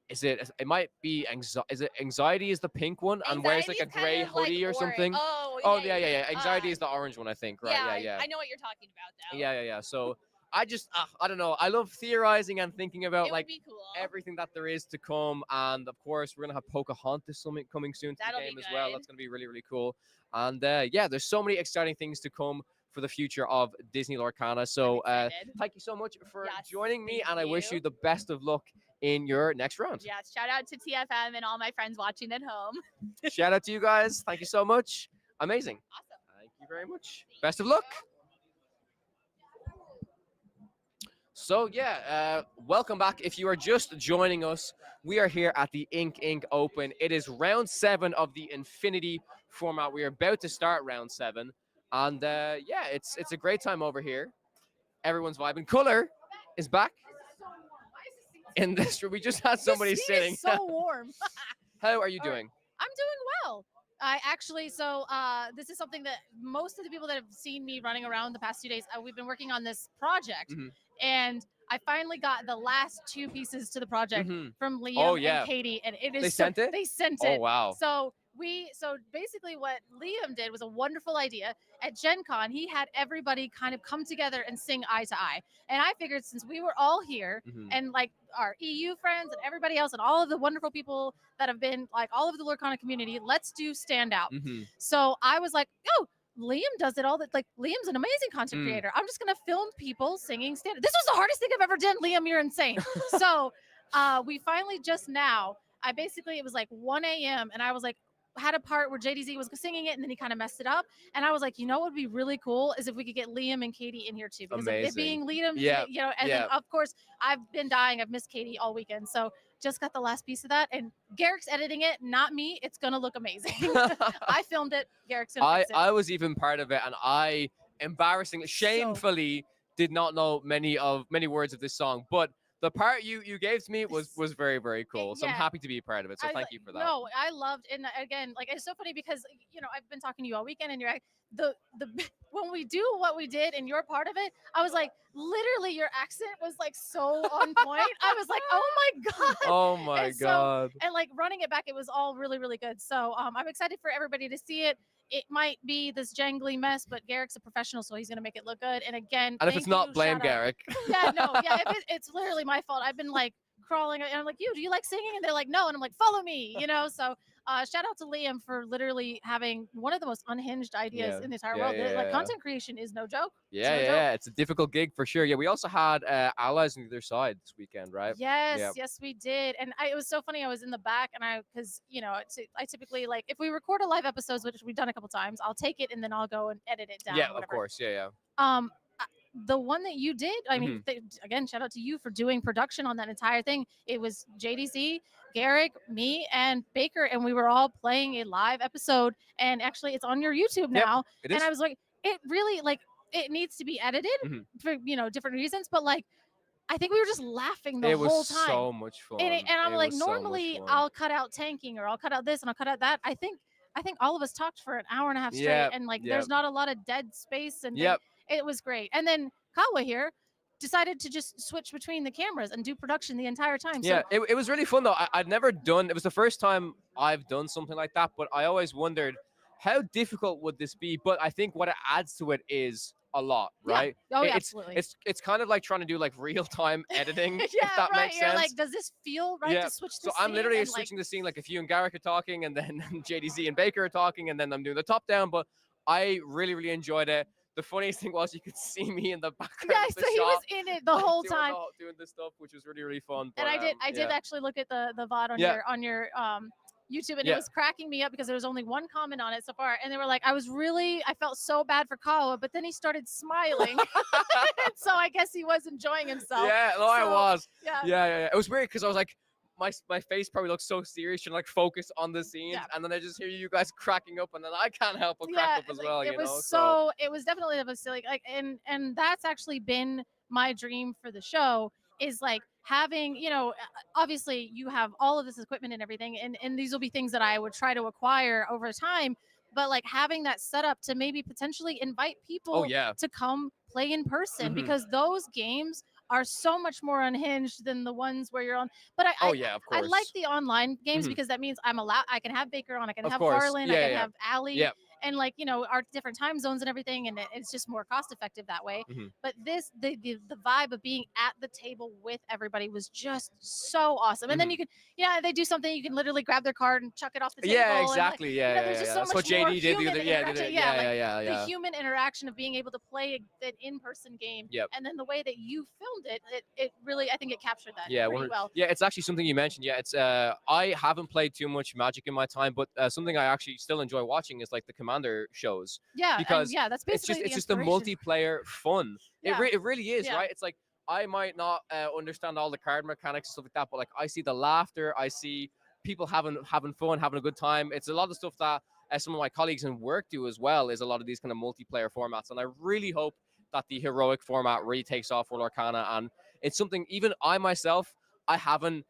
[SPEAKER 13] it might be is it anxiety is the pink one and wears like a gray hoodie or something?
[SPEAKER 21] Oh,
[SPEAKER 13] yeah. Anxiety is the orange one, I think, right? Yeah.
[SPEAKER 21] I know what you're talking about, though.
[SPEAKER 13] Yeah. So I just, I don't know. I love theorizing and thinking about
[SPEAKER 21] It would be cool.
[SPEAKER 13] everything that there is to come. And of course, we're going to have Pocahontas coming soon to
[SPEAKER 21] That'll
[SPEAKER 13] the game
[SPEAKER 21] be
[SPEAKER 13] as well.
[SPEAKER 21] good.
[SPEAKER 13] That's going to be really, really cool. And yeah, there's so many exciting things to come for the future of Disney Lorcana. So thank you so much for joining me. And I wish you the best of luck in your next round.
[SPEAKER 21] Yes, shout out to TFM and all my friends watching at home.
[SPEAKER 13] Shout out to you guys. Thank you so much. Amazing.
[SPEAKER 21] Awesome.
[SPEAKER 13] Thank you very much. Best of luck. So yeah, welcome back. If you are just joining us, we are here at the Inc Open. It is round 7 of the Infinity format. We are about to start round 7, and yeah, it's a great time over here. Everyone's vibing. Color is back in this room. We just had somebody
[SPEAKER 8] this seat
[SPEAKER 13] sitting.
[SPEAKER 8] is so warm.
[SPEAKER 13] How are you doing?
[SPEAKER 8] I'm doing well. I actually, this is something that most of the people that have seen me running around the past 2 days, we've been working on this project, and I finally got the last 2 pieces to the project from Liam and Katie, and it is
[SPEAKER 13] They sent it?
[SPEAKER 8] They sent
[SPEAKER 13] Oh,
[SPEAKER 8] it.
[SPEAKER 13] wow.
[SPEAKER 8] So basically what Liam did was a wonderful idea. At Gen Con, he had everybody kind of come together and sing Eye to Eye. And I figured since we were all here and like our EU friends and everybody else and all of the wonderful people that have been like all of the Lorcana community, let's do Stand Out. So I was like, oh, Liam does it all. That like Liam's an amazing content creator. I'm just gonna film people singing Stand Out. This was the hardest thing I've ever done. Liam, you're insane. So we finally just now, it was like 1 a.m. and I was like, had a part where JDZ was singing it and then he kind of messed it up. And I was like, you know what would be really cool is if we could get Liam and Katie in here too. Because of it being Liam, then of course I've been dying. I've missed Katie all weekend. So just got the last piece of that. And Garrick's editing it, not me. It's gonna look amazing. I filmed it. Garrick's gonna fix it.
[SPEAKER 13] I was even part of it, and I shamefully did not know many words of this song, but the part you gave to me was very, very cool. So I'm happy to be a part of it. So thank you for that.
[SPEAKER 8] No, I loved, and again, like it's so funny because I've been talking to you all weekend, and you're like when we do what we did and you're part of it, I was like, literally, your accent was like so on point. I was like, oh my god.
[SPEAKER 13] Oh my god.
[SPEAKER 8] And like running it back, it was all really, really good. So I'm excited for everybody to see it. It might be this jangly mess, but Garrick's a professional, so he's going to make it look good. And again,
[SPEAKER 13] and if it's not, blame Garrick.
[SPEAKER 8] It's literally my fault. I've been like crawling, and I'm like, do you like singing? And they're like, no. And I'm like, follow me, So shout out to Liam for literally having one of the most unhinged ideas in the entire world. Like content creation is no joke.
[SPEAKER 13] It's a difficult gig for sure. Yeah, we also had allies on the other side this weekend, right?
[SPEAKER 8] Yes, we did. And it was so funny. I was in the back, and I typically like if we record a live episodes, which we've done a couple times, I'll take it and then I'll go and edit it down.
[SPEAKER 13] Yeah, of course.
[SPEAKER 8] The one that you did, I mean, again, shout out to you for doing production on that entire thing. It was JDZ, Garrick, me, and Baker, and we were all playing a live episode. And actually, it's on your YouTube now.
[SPEAKER 13] It
[SPEAKER 8] and
[SPEAKER 13] is.
[SPEAKER 8] I was like, it really it needs to be edited for different reasons, but like. I think we were just laughing the whole time.
[SPEAKER 13] It was so much fun.
[SPEAKER 8] And I'm like, normally I'll cut out tanking or I'll cut out this and I'll cut out that. I think all of us talked for an hour and a half straight, and like there's not a lot of dead space, and it was great. And then Kawa here decided to just switch between the cameras and do production the entire time.
[SPEAKER 13] Yeah,
[SPEAKER 8] So
[SPEAKER 13] it was really fun though. I'd never done. It was the first time I've done something like that, but I always wondered how difficult would this be. But I think what it adds to it is a lot, right?
[SPEAKER 8] Oh, yeah, absolutely.
[SPEAKER 13] It's kind of like trying to do like real time editing. if
[SPEAKER 8] yeah,
[SPEAKER 13] that
[SPEAKER 8] right.
[SPEAKER 13] makes
[SPEAKER 8] You're
[SPEAKER 13] sense.
[SPEAKER 8] like, does this feel right to switch the
[SPEAKER 13] So I'm
[SPEAKER 8] scene?
[SPEAKER 13] literally
[SPEAKER 8] And,
[SPEAKER 13] switching the scene. Like if you and Garrick are talking, and then JDZ and Baker are talking, and then I'm doing the top down. But I really, really enjoyed it. The funniest thing was you could see me in the background.
[SPEAKER 8] Yeah,
[SPEAKER 13] of the
[SPEAKER 8] so he
[SPEAKER 13] shop,
[SPEAKER 8] was in it the whole
[SPEAKER 13] doing
[SPEAKER 8] time.
[SPEAKER 13] doing this stuff, which was really, really fun.
[SPEAKER 8] And
[SPEAKER 13] But,
[SPEAKER 8] I did actually look at the VOD on your YouTube, and it was cracking me up because there was only one comment on it so far, and they were like, I felt so bad for Kawa, but then he started smiling, so I guess he was enjoying himself.
[SPEAKER 13] Yeah, no, I was.
[SPEAKER 8] Yeah.
[SPEAKER 13] It was weird because I was like, my face probably looks so serious, trying to like focus on the scenes, and then I just hear you guys cracking up, and then I can't help but crack up as well.
[SPEAKER 8] It
[SPEAKER 13] you
[SPEAKER 8] was
[SPEAKER 13] know?
[SPEAKER 8] it was definitely a silly and that's actually been my dream for the show, is like having, obviously you have all of this equipment and everything, and these will be things that I would try to acquire over time, but like having that set up to maybe potentially invite people to come play in person, because those games are so much more unhinged than the ones where you're on. But I
[SPEAKER 3] yeah, of
[SPEAKER 8] I like
[SPEAKER 3] course.
[SPEAKER 8] the online games
[SPEAKER 3] Mhm.
[SPEAKER 8] because that means I can have Baker on, I can
[SPEAKER 3] Of
[SPEAKER 8] have
[SPEAKER 3] course.
[SPEAKER 8] Harlan,
[SPEAKER 3] Yeah,
[SPEAKER 8] I can
[SPEAKER 3] yeah.
[SPEAKER 8] have Allie,
[SPEAKER 3] Yep.
[SPEAKER 8] and like, you know, our different time zones and everything, and it's just more cost effective that way.
[SPEAKER 3] Mhm.
[SPEAKER 8] But the vibe of being at the table with everybody was just so awesome. And then
[SPEAKER 3] Mhm.
[SPEAKER 8] you could, they do something, you can literally grab their card and chuck it off the table.
[SPEAKER 3] Yeah,
[SPEAKER 8] and, like,
[SPEAKER 3] exactly. Yeah, yeah,
[SPEAKER 8] there's
[SPEAKER 3] yeah.
[SPEAKER 8] just so
[SPEAKER 3] That's
[SPEAKER 8] much
[SPEAKER 3] what
[SPEAKER 8] more
[SPEAKER 3] JD did the
[SPEAKER 8] human
[SPEAKER 3] other. Yeah,
[SPEAKER 8] interaction. The human interaction of being able to play an in-person game,
[SPEAKER 3] Yep.
[SPEAKER 8] and then the way that you filmed it really, I think it captured that
[SPEAKER 3] Yeah,
[SPEAKER 8] pretty well.
[SPEAKER 3] yeah, it's actually something you mentioned. Yeah, it's I haven't played too much Magic in my time, but something I actually still enjoy watching is like the Commander shows.
[SPEAKER 8] Yeah,
[SPEAKER 3] because
[SPEAKER 8] that's basically
[SPEAKER 3] it's just the multiplayer fun.
[SPEAKER 8] Yeah.
[SPEAKER 3] It really is,
[SPEAKER 8] Yeah.
[SPEAKER 3] right? It's like I might not understand all the card mechanics and stuff like that, but like I see the laughter, I see people having fun, having a good time. It's a lot of stuff that some of my colleagues in work do as well. Is a lot of these kind of multiplayer formats, and I really hope that the heroic format really takes off for Lorcana, and it's something even I myself I haven't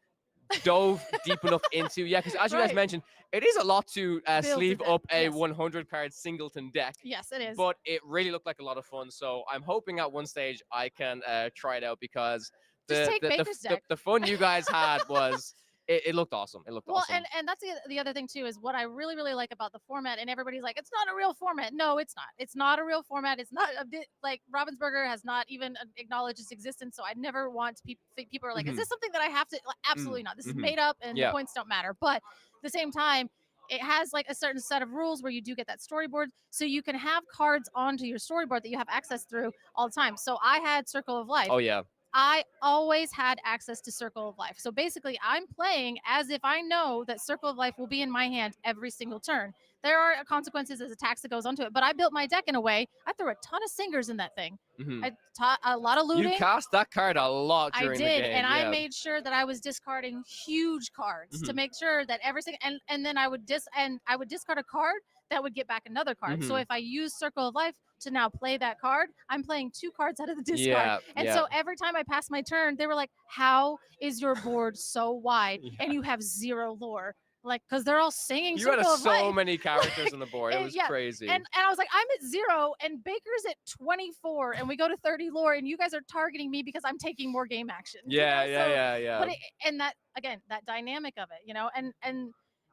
[SPEAKER 3] dove deep enough into yet, because as you guys mentioned, it is a lot to sleeve up a 100 card singleton deck.
[SPEAKER 8] Yes, it is.
[SPEAKER 3] But it really looked like a lot of fun, so I'm hoping at one stage I can try it out, because the fun you guys had was it looked awesome. It looked awesome.
[SPEAKER 8] And that's the other thing too, is what I really, really like about the format. And everybody's like, it's not a real format. No, it's not. It's not a real format. It's not a bit like Ravensburger has not even acknowledged its existence. So I never want people are like, is this something that I have to? Like, absolutely not. This is made up, and the points don't matter. But at the same time, it has like a certain set of rules where you do get that storyboard, so you can have cards onto your storyboard that you have access through all the time. So I had Circle of Life.
[SPEAKER 3] Oh yeah.
[SPEAKER 8] I always had access to Circle of Life. So basically, I'm playing as if I know that Circle of Life will be in my hand every single turn. There are consequences as a tax that goes onto it, but I built my deck in a way. I threw a ton of singers in that thing.
[SPEAKER 3] Mhm.
[SPEAKER 8] I taught a lot of looting.
[SPEAKER 3] You cast that card a lot
[SPEAKER 8] I
[SPEAKER 3] during
[SPEAKER 8] did,
[SPEAKER 3] the game.
[SPEAKER 8] and
[SPEAKER 3] yeah.
[SPEAKER 8] I made sure that I was discarding huge cards to
[SPEAKER 3] Mhm.
[SPEAKER 8] make sure that every single and then I would discard a card that would get back another card. So
[SPEAKER 3] Mhm.
[SPEAKER 8] if I use Circle of Life to now play that card, I'm playing 2 cards out of the discard.
[SPEAKER 3] Yeah,
[SPEAKER 8] And
[SPEAKER 3] yeah.
[SPEAKER 8] so every time I passed my turn, they were like, "How is your board so wide and you have 0 lore?" Like, because they're all singing
[SPEAKER 3] You had
[SPEAKER 8] Circle of Life.
[SPEAKER 3] so many characters on the board. It
[SPEAKER 8] And
[SPEAKER 3] was
[SPEAKER 8] yeah,
[SPEAKER 3] crazy.
[SPEAKER 8] And I was like, I'm at 0 and Baker's at 24 and we go to 30 lore and you guys are targeting me because I'm taking more game action.
[SPEAKER 3] Yeah,
[SPEAKER 8] you know?
[SPEAKER 3] yeah,
[SPEAKER 8] So-
[SPEAKER 3] yeah, yeah.
[SPEAKER 8] But and that, again, that dynamic of it,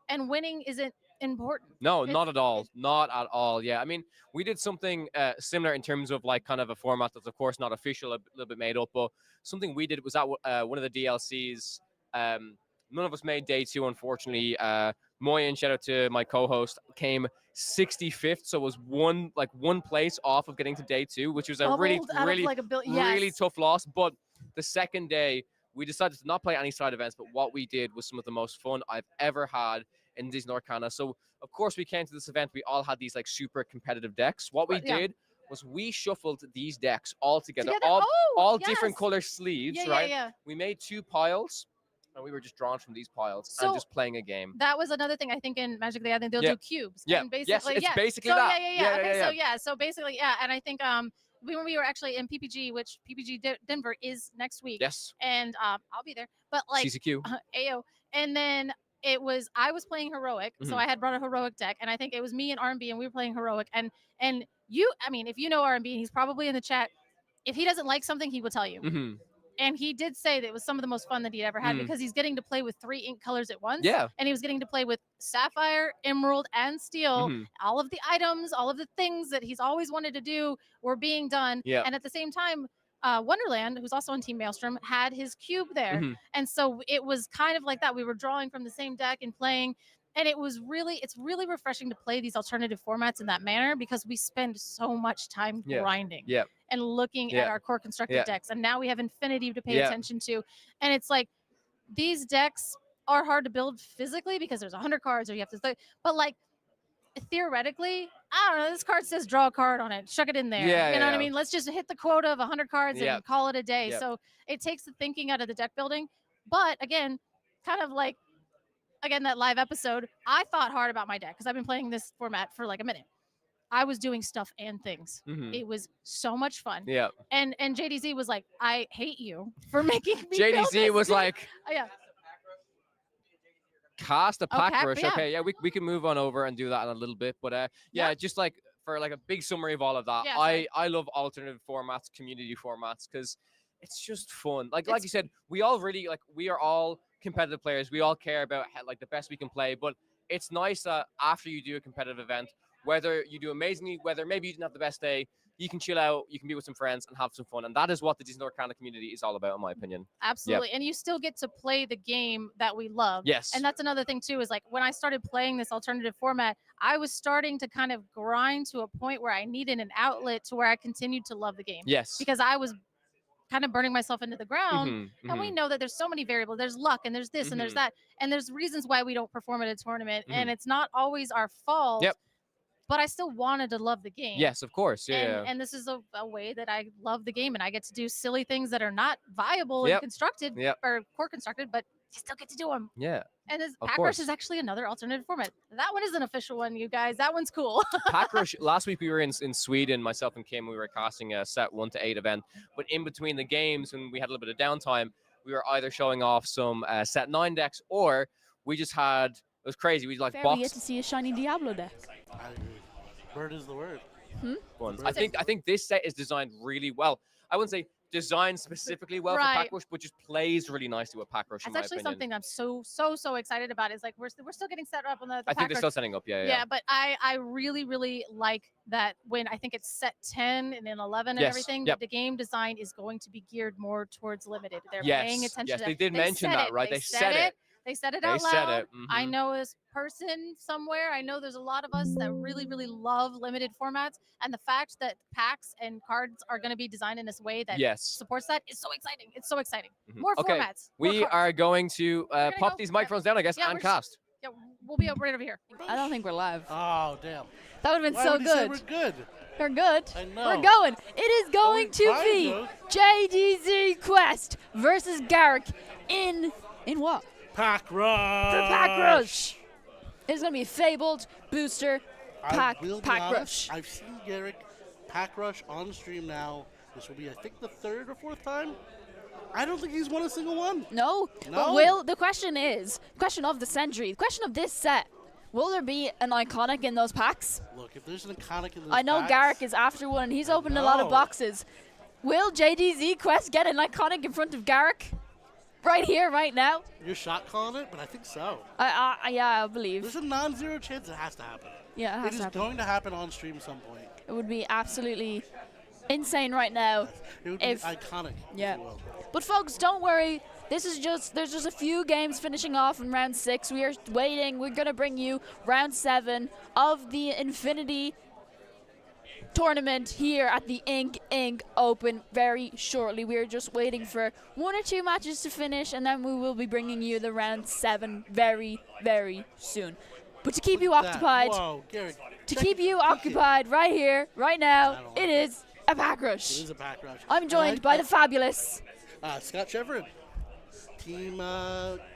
[SPEAKER 8] and winning isn't important.
[SPEAKER 3] No,
[SPEAKER 8] It's-
[SPEAKER 3] not at all. Not at all. Yeah, I mean, we did something similar in terms of like kind of a format that's of course not official, a little bit made up, but something we did was at one of the DLCs. None of us made day 2, unfortunately. Moyen, shout out to my co-host, came 65th, so it was one place off of getting to day 2, which was a really,
[SPEAKER 8] Bubbled out of,
[SPEAKER 3] really,
[SPEAKER 8] like,
[SPEAKER 3] really
[SPEAKER 8] yes.
[SPEAKER 3] tough loss. But the second day, we decided to not play any side events, but what we did was some of the most fun I've ever had in Disney Lorcana. So, of course, we came to this event. We all had these like super competitive decks. What we
[SPEAKER 8] Yeah.
[SPEAKER 3] did was we shuffled these decks all together,
[SPEAKER 8] Together?
[SPEAKER 3] all
[SPEAKER 8] Yes.
[SPEAKER 3] different color sleeves,
[SPEAKER 8] Yeah,
[SPEAKER 3] right?
[SPEAKER 8] yeah.
[SPEAKER 3] We made 2 piles, and we were just drawing from these piles
[SPEAKER 8] So-
[SPEAKER 3] and just playing a game.
[SPEAKER 8] That was another thing I think in Magic the Gathering, they'll
[SPEAKER 3] Yeah.
[SPEAKER 8] do cubes.
[SPEAKER 3] Yeah.
[SPEAKER 8] And
[SPEAKER 3] Yes,
[SPEAKER 8] basically,
[SPEAKER 3] it's
[SPEAKER 8] yeah.
[SPEAKER 3] basically
[SPEAKER 8] so,
[SPEAKER 3] that.
[SPEAKER 8] Yeah.
[SPEAKER 3] Yeah,
[SPEAKER 8] Okay,
[SPEAKER 3] yeah,
[SPEAKER 8] so
[SPEAKER 3] yeah.
[SPEAKER 8] so basically, yeah. And I think when we were actually in PPG, which PPG Denver is next week.
[SPEAKER 3] Yes.
[SPEAKER 8] And I'll be there. But like
[SPEAKER 3] CCQ.
[SPEAKER 8] AO. And then I was playing heroic, so
[SPEAKER 3] Mhm.
[SPEAKER 8] I had brought a heroic deck, and I think it was me and R&B, and we were playing heroic. And you, I mean, if you know R&B, and he's probably in the chat. If he doesn't like something, he will tell you.
[SPEAKER 3] Hmm.
[SPEAKER 8] And he did say that it was some of the most fun that he'd ever had
[SPEAKER 3] Mm.
[SPEAKER 8] because he's getting to play with 3 ink colors at once.
[SPEAKER 3] Yeah.
[SPEAKER 8] And he was getting to play with sapphire, emerald, and steel.
[SPEAKER 3] Mhm.
[SPEAKER 8] All of the items, all of the things that he's always wanted to do were being done.
[SPEAKER 3] Yeah.
[SPEAKER 8] And at the same time, Wonderland, who's also on Team Maelstrom, had his cube there.
[SPEAKER 3] Mhm.
[SPEAKER 8] And so it was kind of like that. We were drawing from the same deck and playing. And it's really refreshing to play these alternative formats in that manner because we spend so much time
[SPEAKER 3] Yeah.
[SPEAKER 8] grinding
[SPEAKER 3] Yeah.
[SPEAKER 8] and looking
[SPEAKER 3] Yeah.
[SPEAKER 8] at our core constructed
[SPEAKER 3] Yeah.
[SPEAKER 8] decks. And now we have Infinity to pay
[SPEAKER 3] Yeah.
[SPEAKER 8] attention to. And it's like these decks are hard to build physically because there's 100 cards or you have to, but like theoretically, I don't know, this card says draw a card on it, chuck it in there.
[SPEAKER 3] Yeah,
[SPEAKER 8] you know what
[SPEAKER 3] yeah.
[SPEAKER 8] I mean? Let's just hit the quota of 100 cards
[SPEAKER 3] Yeah.
[SPEAKER 8] and call it a day.
[SPEAKER 3] Yeah.
[SPEAKER 8] So it takes the thinking out of the deck building. But again, kind of like, again, that live episode, I thought hard about my deck because I've been playing this format for like a minute. I was doing stuff and things.
[SPEAKER 3] Mhm.
[SPEAKER 8] It was so much fun.
[SPEAKER 3] Yeah.
[SPEAKER 8] And JDZ was like, I hate you for making me build
[SPEAKER 3] JDZ
[SPEAKER 8] this."
[SPEAKER 3] was like,
[SPEAKER 8] yeah.
[SPEAKER 3] cast a pack
[SPEAKER 8] pack-
[SPEAKER 3] rush.
[SPEAKER 8] yeah.
[SPEAKER 3] Okay, yeah, we can move on over and do that in a little bit. But yeah,
[SPEAKER 8] Yeah.
[SPEAKER 3] just like for like a big summary of all of that,
[SPEAKER 8] Yeah, sorry.
[SPEAKER 3] I love alternative formats, community formats, because
[SPEAKER 13] it's just fun. Like you said, we all really we are all competitive players. We all care about like the best we can play. But it's nice that after you do a competitive event, whether you do amazingly, whether maybe you didn't have the best day, you can chill out, you can be with some friends and have some fun. And that is what the Disney Lorcana community is all about, in my opinion.
[SPEAKER 8] Absolutely. And you still get to play the game that we love.
[SPEAKER 13] Yes.
[SPEAKER 8] And that's another thing too, is like when I started playing this alternative format, I was starting to kind of grind to a point where I needed an outlet to where I continued to love the game.
[SPEAKER 13] Yes.
[SPEAKER 8] Because I was kind of burning myself into the ground. And we
[SPEAKER 13] mhm.
[SPEAKER 8] know that there's so many variables. There's luck and there's this and there's that. And there's reasons why we don't perform at a tournament. And it's not always our fault.
[SPEAKER 13] Yep.
[SPEAKER 8] But I still wanted to love the game.
[SPEAKER 13] Yes, of course. Yeah.
[SPEAKER 8] And this is a way that I love the game, and I get to do silly things that are not viable and constructed or core constructed, but you still get to do them.
[SPEAKER 13] Yeah.
[SPEAKER 8] And this
[SPEAKER 13] Of
[SPEAKER 8] Pack
[SPEAKER 13] course.
[SPEAKER 8] Rush is actually another alternative format. That one is an official one, you guys. That one's cool.
[SPEAKER 13] Pack Rush, last week we were in Sweden, myself and Kim, we were casting a set 1 to 8 event. But in between the games, when we had a little bit of downtime, we were either showing off some set 9 decks, or we just had, it was crazy, we like
[SPEAKER 9] Fair, we
[SPEAKER 13] boxed.
[SPEAKER 9] get to see a shiny Diablo deck.
[SPEAKER 16] Word is the word.
[SPEAKER 13] Ones. I think this set is designed really well. I wouldn't say designed specifically well for Pack Rush, but just plays really nicely with Pack Rush.
[SPEAKER 8] That's
[SPEAKER 13] in my
[SPEAKER 8] actually
[SPEAKER 13] opinion.
[SPEAKER 8] something I'm so excited about. Is like we're still getting set up on the
[SPEAKER 13] I think
[SPEAKER 8] Pack
[SPEAKER 13] they're
[SPEAKER 8] Rush.
[SPEAKER 13] still setting up. Yeah.
[SPEAKER 8] But I really like that when I think it's set 10 and then 11 and
[SPEAKER 13] Yes,
[SPEAKER 8] everything,
[SPEAKER 13] yep.
[SPEAKER 8] the game design is going to be geared more towards limited. They're
[SPEAKER 13] Yes,
[SPEAKER 8] paying attention
[SPEAKER 13] yes,
[SPEAKER 8] to
[SPEAKER 13] they
[SPEAKER 8] that.
[SPEAKER 13] did mention
[SPEAKER 8] said
[SPEAKER 13] that,
[SPEAKER 8] it.
[SPEAKER 13] right? They said it.
[SPEAKER 8] They said it
[SPEAKER 13] They
[SPEAKER 8] out
[SPEAKER 13] said
[SPEAKER 8] loud.
[SPEAKER 13] it,
[SPEAKER 8] I
[SPEAKER 13] mhm.
[SPEAKER 8] know this person somewhere. I know there's a lot of us that really love limited formats, and the fact that packs and cards are going to be designed in this way that
[SPEAKER 13] Yes.
[SPEAKER 8] supports that is so exciting. It's so exciting.
[SPEAKER 13] Mhm.
[SPEAKER 8] More
[SPEAKER 13] Okay,
[SPEAKER 8] formats. more
[SPEAKER 13] we
[SPEAKER 8] cards.
[SPEAKER 13] are going to pop
[SPEAKER 8] go.
[SPEAKER 13] these microphones down, I guess,
[SPEAKER 8] Yeah,
[SPEAKER 13] and
[SPEAKER 8] we're just-
[SPEAKER 13] cast.
[SPEAKER 8] Yeah, we'll be right over here.
[SPEAKER 9] I don't think we're live.
[SPEAKER 16] Oh, damn.
[SPEAKER 9] That would have been
[SPEAKER 16] Why
[SPEAKER 9] so
[SPEAKER 16] would he say
[SPEAKER 9] good.
[SPEAKER 16] we're good?
[SPEAKER 9] We're good.
[SPEAKER 16] I know.
[SPEAKER 9] We're going. It is going to
[SPEAKER 16] trying
[SPEAKER 9] be
[SPEAKER 16] to.
[SPEAKER 9] JDZ Quest versus Garrick in what?
[SPEAKER 16] Pack Rush.
[SPEAKER 9] For Pack Rush. It's going to be Fabled, Booster, Pack
[SPEAKER 16] I will be
[SPEAKER 9] Pack
[SPEAKER 16] honest,
[SPEAKER 9] Rush.
[SPEAKER 16] I've seen Garrick Pack Rush on stream now. This will be, I think, the 3rd or 4th time. I don't think he's won a single one.
[SPEAKER 9] No. But the question of the century, the question of this set, will there be an iconic in those packs?
[SPEAKER 16] Look, if there's an iconic in those
[SPEAKER 9] I know
[SPEAKER 16] packs,
[SPEAKER 9] Garrick is after one, and he's opened a lot of
[SPEAKER 16] know.
[SPEAKER 9] boxes. Will JDZ Quest get an iconic in front of Garrick? Right here, right now?
[SPEAKER 16] You're shot calling it, but I think so.
[SPEAKER 9] Yeah, I believe.
[SPEAKER 16] There's a non-zero chance it has to happen.
[SPEAKER 9] Yeah, it has to happen.
[SPEAKER 16] going to happen on stream at some point.
[SPEAKER 9] It would be absolutely insane right now.
[SPEAKER 16] It would be iconic.
[SPEAKER 9] Yeah.
[SPEAKER 16] If you will.
[SPEAKER 9] But folks, don't worry. There's just a few games finishing off in round 6. We are waiting. We're gonna bring you round 7 of the Infinity tournament here at the Inc Open very shortly. We're just waiting for 1 or 2 matches to finish, and then we will be bringing you the round 7 very soon. But to keep you occupied,
[SPEAKER 16] Whoa, Garrick,
[SPEAKER 9] to
[SPEAKER 16] check
[SPEAKER 9] keep
[SPEAKER 16] it.
[SPEAKER 9] you occupied right here, right now, it is a Pack Rush.
[SPEAKER 16] It is a Pack Rush.
[SPEAKER 9] I'm joined by the fabulous
[SPEAKER 16] Scott Chevron, team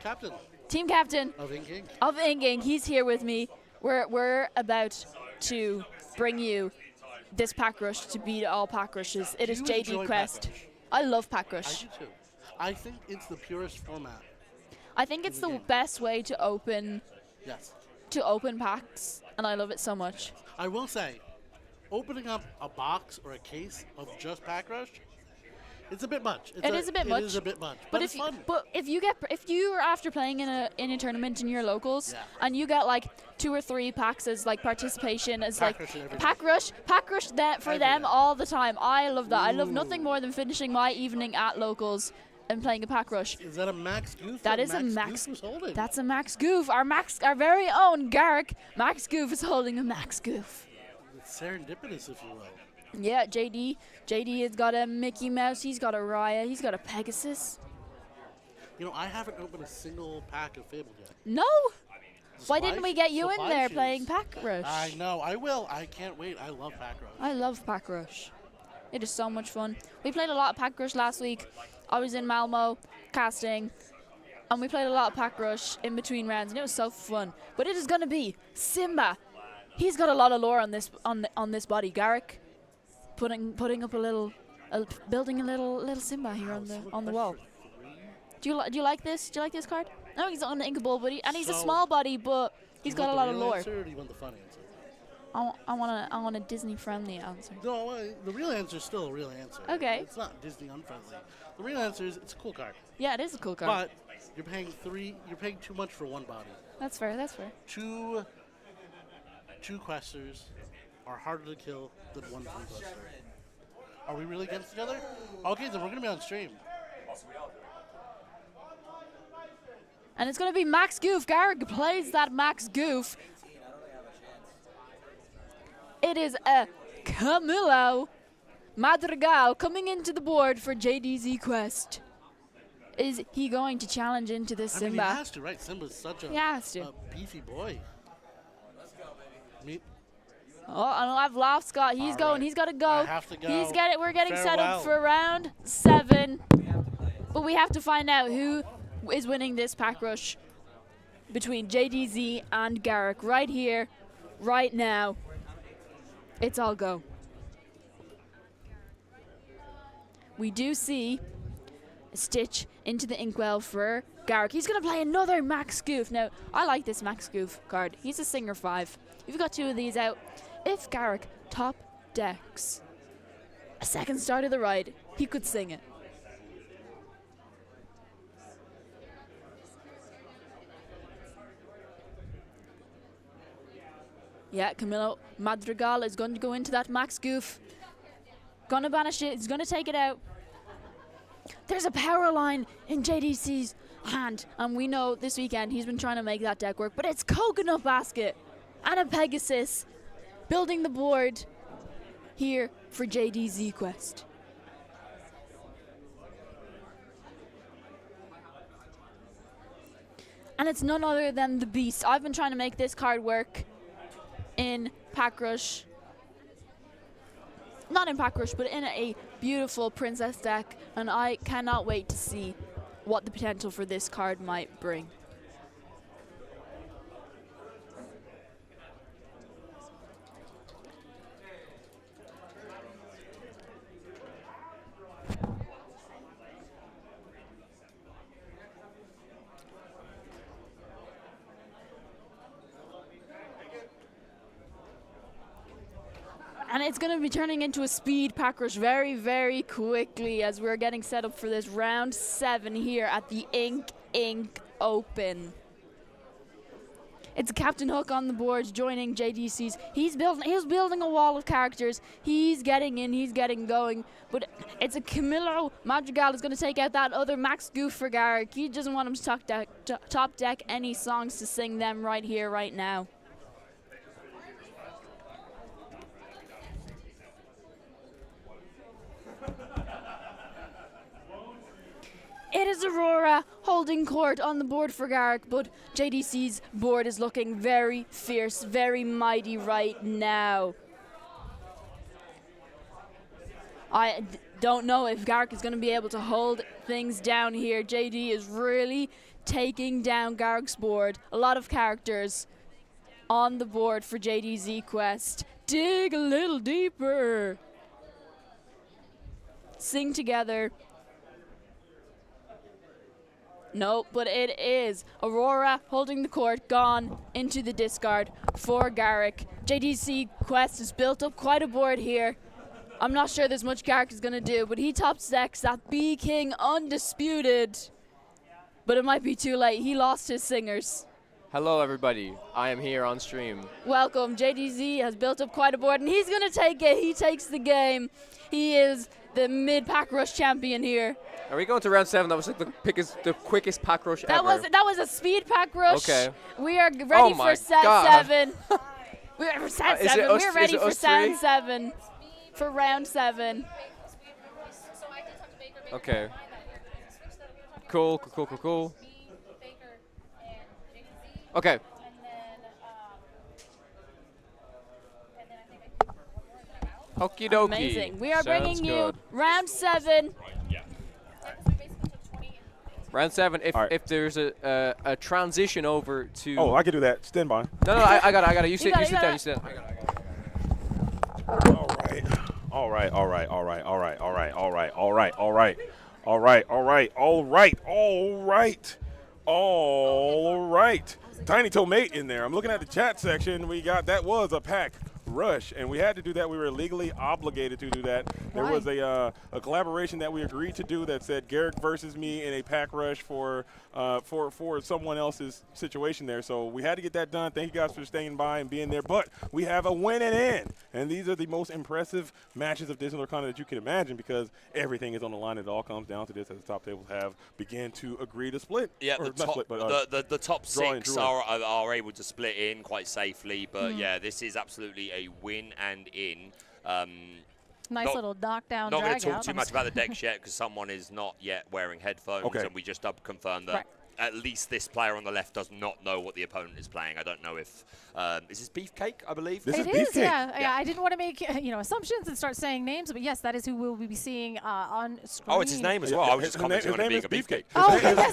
[SPEAKER 16] captain.
[SPEAKER 9] team captain
[SPEAKER 16] Of Inc.
[SPEAKER 9] of Inking. He's here with me. We're about to bring you this Pack Rush to beat all Pack Rushes. It is
[SPEAKER 16] You
[SPEAKER 9] JD
[SPEAKER 16] enjoy
[SPEAKER 9] Quest.
[SPEAKER 16] Pack Rush.
[SPEAKER 9] I love Pack
[SPEAKER 16] I
[SPEAKER 9] Rush.
[SPEAKER 16] do too. I think it's the purest format.
[SPEAKER 9] I think it's the best way to open
[SPEAKER 16] Yes.
[SPEAKER 9] packs, and I love it so much.
[SPEAKER 16] I will say, opening up a box or a case of just Pack Rush, it's a bit much.
[SPEAKER 9] It is a bit much.
[SPEAKER 16] It is a bit much,
[SPEAKER 9] But
[SPEAKER 16] but
[SPEAKER 9] if
[SPEAKER 16] it's fun.
[SPEAKER 9] if you are after playing in a tournament in your locals,
[SPEAKER 16] Yeah.
[SPEAKER 9] and you get like 2 or 3 packs as like participation as
[SPEAKER 16] Pack
[SPEAKER 9] like
[SPEAKER 16] Rush every day.
[SPEAKER 9] Pack Rush that for
[SPEAKER 16] Every
[SPEAKER 9] them
[SPEAKER 16] day.
[SPEAKER 9] all the time. I love that. I love nothing
[SPEAKER 16] Ooh.
[SPEAKER 9] more than finishing my evening at locals and playing a Pack Rush.
[SPEAKER 16] Is that a Max Goof?
[SPEAKER 9] That
[SPEAKER 16] that
[SPEAKER 9] is a Max.
[SPEAKER 16] Goof was holding?
[SPEAKER 9] That's a Max Goof. Our very own Garrick. Max Goof is holding a Max Goof.
[SPEAKER 16] It's serendipitous, if you will.
[SPEAKER 9] Yeah, JD has got a Mickey Mouse. He's got a Raya. He's got a Pegasus.
[SPEAKER 16] You know, I haven't opened a single pack of Fable yet.
[SPEAKER 9] No. Why didn't we get you in
[SPEAKER 16] Supply
[SPEAKER 9] there
[SPEAKER 16] shoes.
[SPEAKER 9] playing Pack Rush?
[SPEAKER 16] I know. I will. I can't wait. I love Pack Rush.
[SPEAKER 9] I love Pack Rush. It is so much fun. We played a lot of Pack Rush last week. I was in Malmo casting, and we played a lot of Pack Rush in between rounds, and it was so fun. But it is gonna be Simba. He's got a lot of lore on this this body. Garrick, putting up a little, building a little Simba here on the wall. Do you like this? Do you like this card? No, he's on the Inkable, but he's a
[SPEAKER 16] So,
[SPEAKER 9] small body, but he's
[SPEAKER 16] Do you
[SPEAKER 9] got a
[SPEAKER 16] want
[SPEAKER 9] lot
[SPEAKER 16] the
[SPEAKER 9] of
[SPEAKER 16] real
[SPEAKER 9] lore.
[SPEAKER 16] answer, or do you want the fun answer?
[SPEAKER 9] I want a Disney-friendly answer.
[SPEAKER 16] No, the real answer is still a real answer.
[SPEAKER 9] Okay.
[SPEAKER 16] It's not Disney unfriendly. The real answer is it's a cool card.
[SPEAKER 9] Yeah, it is a cool card.
[SPEAKER 16] But you're paying too much for one body.
[SPEAKER 9] That's fair. That's fair.
[SPEAKER 16] Two questers are harder to kill than one free quester. Are we really against each other? Okay, then we're gonna be on stream.
[SPEAKER 9] And it's going to be Max Goof. Garrick plays that Max Goof. It is a Camilo Madrigal coming into the board for JDZ Quest. Is he going to challenge into this Simba?
[SPEAKER 16] I mean, he has to, right? Simba's such a beefy boy.
[SPEAKER 9] Let's go, baby. Oh, I've lost Scott. He's going. Right. He's got to go.
[SPEAKER 16] I have to go.
[SPEAKER 9] We're getting set up for round 7. But we have to find out who is winning this pack rush between JDZ and Garrick right here, right now. It's all go. We do see a stitch into the inkwell for Garrick. He's going to play another Max Goof. Now, I like this Max Goof card. He's a Singer 5. You've got 2 of these out. If Garrick top decks a second star to the right, he could sing it. Yeah, Camilo Madrigal is going to go into that Max Goof. Gonna banish it. He's gonna take it out. There's a power line in JDC's hand, and we know this weekend he's been trying to make that deck work, but it's Coconut Basket and a Pegasus building the board here for JDZ Quest. And it's none other than the Beast. I've been trying to make this card work in Pack Rush. Not in Pack Rush, but in a beautiful Princess deck, and I cannot wait to see what the potential for this card might bring. And it's going to be turning into a speed pack rush very, very quickly as we're getting set up for this round 7 here at the Ink Open. It's Captain Hook on the board joining JDC's. He's building a wall of characters. He's getting in, he's getting going. But it's a Camilo Madrigal is going to take out that other Max Goof for Garrick. He doesn't want him to top deck any songs to sing them right here, right now. It is Aurora holding court on the board for Garrick, but JDC's board is looking very fierce, very mighty right now. I don't know if Garrick is going to be able to hold things down here. JD is really taking down Garrick's board. A lot of characters on the board for JDZ Quest. Dig a little deeper. Sing together. No, but it is Aurora holding the court, gone into the discard for Garrick. JDC Quest has built up quite a board here. I'm not sure there's much Garrick is going to do, but he top decks that B-King Undisputed. But it might be too late. He lost his singers.
[SPEAKER 3] Hello, everybody. I am here on stream.
[SPEAKER 9] Welcome. JDZ has built up quite a board, and he's going to take it. He takes the game. He is the mid-pack rush champion here.
[SPEAKER 3] Are we going to round 7? That was like the quickest pack rush ever.
[SPEAKER 9] That was a speed pack rush.
[SPEAKER 3] Okay.
[SPEAKER 9] We are ready for set 7. We're set 7. We're ready for set 7 for round 7.
[SPEAKER 3] Okay. Cool. Okay. Okie dokie.
[SPEAKER 9] Amazing. We are bringing you
[SPEAKER 3] good.
[SPEAKER 9] round 7.
[SPEAKER 3] Round 7. If there's a transition over to.
[SPEAKER 7] Oh, I can do that. Stand by.
[SPEAKER 3] No, I got it. You sit down. You sit down.
[SPEAKER 7] All right. Tiny Tomate in there. I'm looking at the chat section. That was a pack Rush, and we had to do that. We were legally obligated to do that. There was a collaboration that we agreed to do that said Garrick versus me in a pack rush for someone else's situation there. So we had to get that done. Thank you guys for staying by and being there. But we have a win and in, and these are the most impressive matches of Disney Lorcana that you can imagine because everything is on the line. It all comes down to this as the top tables have began to agree to split.
[SPEAKER 4] Yeah, the top six are able to split in quite safely, but yeah, this is absolutely a win and in.
[SPEAKER 8] Nice little knockdown.
[SPEAKER 4] Not going to talk too much about the decks yet because someone is not yet wearing headphones, and we just confirmed that at least this player on the left does not know what the opponent is playing. I don't know if is this Beefcake, I believe.
[SPEAKER 8] It is, yeah. I didn't want to make assumptions and start saying names, but yes, that is who we'll be seeing on screen.
[SPEAKER 4] Oh, it's his name as well. I was just commenting on it being a Beefcake.
[SPEAKER 8] Oh,
[SPEAKER 7] his name is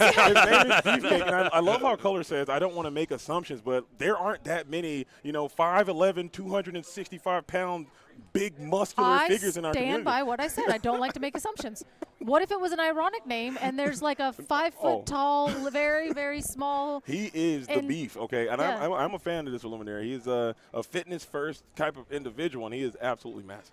[SPEAKER 7] Beefcake, and I love how Color says, I don't want to make assumptions, but there aren't that many, 5'11", 265-pound big muscular figures in our community.
[SPEAKER 8] I stand by what I said. I don't like to make assumptions. What if it was an ironic name and there's like a 5 foot tall, very, very small.
[SPEAKER 7] He is the beef, okay? And I'm a fan of this Illuminary. He's a fitness first type of individual, and he is absolutely massive.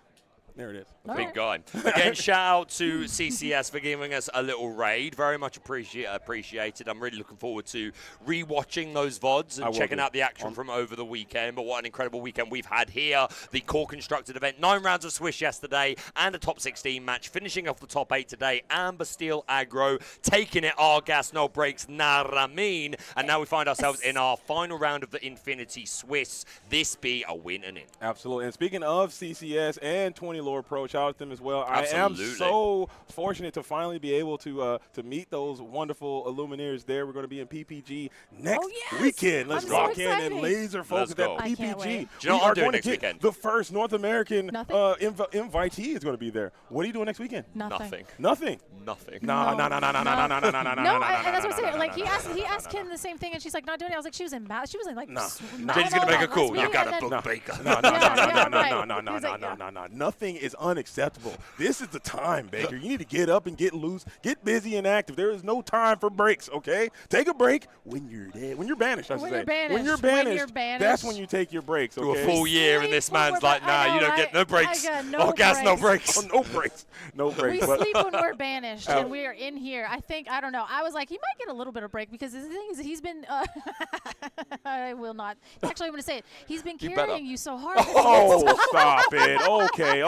[SPEAKER 7] There it is.
[SPEAKER 4] Big guy. Again, shout out to CCS for giving us a little raid. Very much appreciated. I'm really looking forward to re-watching those VODs and checking out the action from over the weekend. But what an incredible weekend we've had here. The core constructed event, 9 rounds of Swish yesterday and a top 16 match. Finishing off the top 8 today, Amber Steel Aggro, taking it, Argas, no breaks, Naramin. And now we find ourselves in our final round of the Infinity Swiss. This be a win and in.
[SPEAKER 7] Absolutely. And speaking of CCS and 20 Lore Pro, shout out to them as well.
[SPEAKER 4] Absolutely.
[SPEAKER 7] I am so fortunate to finally be able to meet those wonderful Illuminaires there. We're going to be in PPG next weekend. Let's rock in and laser focus at PPG.
[SPEAKER 4] Do you know what I'm doing next weekend?
[SPEAKER 7] The first North American invitee is going to be there. What are you doing next weekend?
[SPEAKER 8] Nothing.
[SPEAKER 7] Nothing?
[SPEAKER 4] Nothing.
[SPEAKER 7] No.
[SPEAKER 8] No, and that's what I'm saying. Like he asked Kim the same thing, and she's like, not doing it. I was like, she was in like,
[SPEAKER 4] Jenny's gonna make it cool. You got to book Baker.
[SPEAKER 7] No. Nothing is unacceptable. This is the time, Baker. You need to get up and get loose, get busy and active. There is no time for breaks, okay? Take a break when you're dead. When you're banished, I should say. When you're banished, that's when you take your breaks, okay?
[SPEAKER 4] Do a full year, and this man's like, nah, you don't get no breaks. No breaks.
[SPEAKER 7] No breaks. No breaks.
[SPEAKER 8] We sleep when we're banished, and we are in here. I don't know. I was like, he might get a little bit of break because the thing is, he's been, I will not. Actually, I'm going to say it. He's been carrying you so hard.
[SPEAKER 7] Oh, stop it. Okay.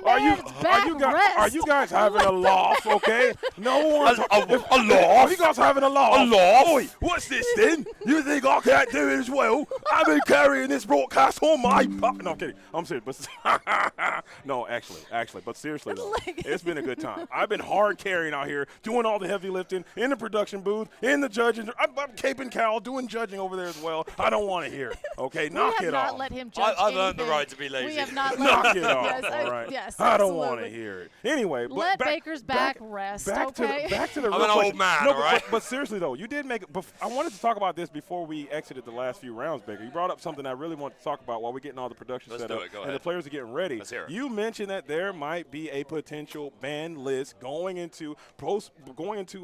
[SPEAKER 7] Are you guys having a laugh, okay? No one's a laugh. Are you guys having a laugh?
[SPEAKER 4] A laugh?
[SPEAKER 7] Oi, what's this then? You think I can't do it as well? I've been carrying this broadcast on my butt. No, I'm kidding. I'm serious. But no, actually, but seriously though, it's been a good time. I've been hard carrying out here, doing all the heavy lifting in the production booth, in the judging. I'm caping Cal, doing judging over there as well. I don't want to hear it. Okay, knock it off.
[SPEAKER 8] We have not let him judge
[SPEAKER 4] I've earned the right to be lazy.
[SPEAKER 8] We have not let
[SPEAKER 7] knock
[SPEAKER 8] him.
[SPEAKER 7] it off.
[SPEAKER 8] Yes,
[SPEAKER 7] all right.
[SPEAKER 8] Yes,
[SPEAKER 7] I don't want to hear it. Anyway, but
[SPEAKER 8] let Baker's back rest.
[SPEAKER 7] Back to the
[SPEAKER 4] I'm an old man,
[SPEAKER 7] no,
[SPEAKER 4] all right?
[SPEAKER 7] But seriously though, you did make. I wanted to talk about this before we exited the last few rounds, Baker. You brought up something I really want to talk about while we're getting all the production set up and the players are getting ready.
[SPEAKER 4] Let's hear it.
[SPEAKER 7] You mentioned that there might be a potential ban list going into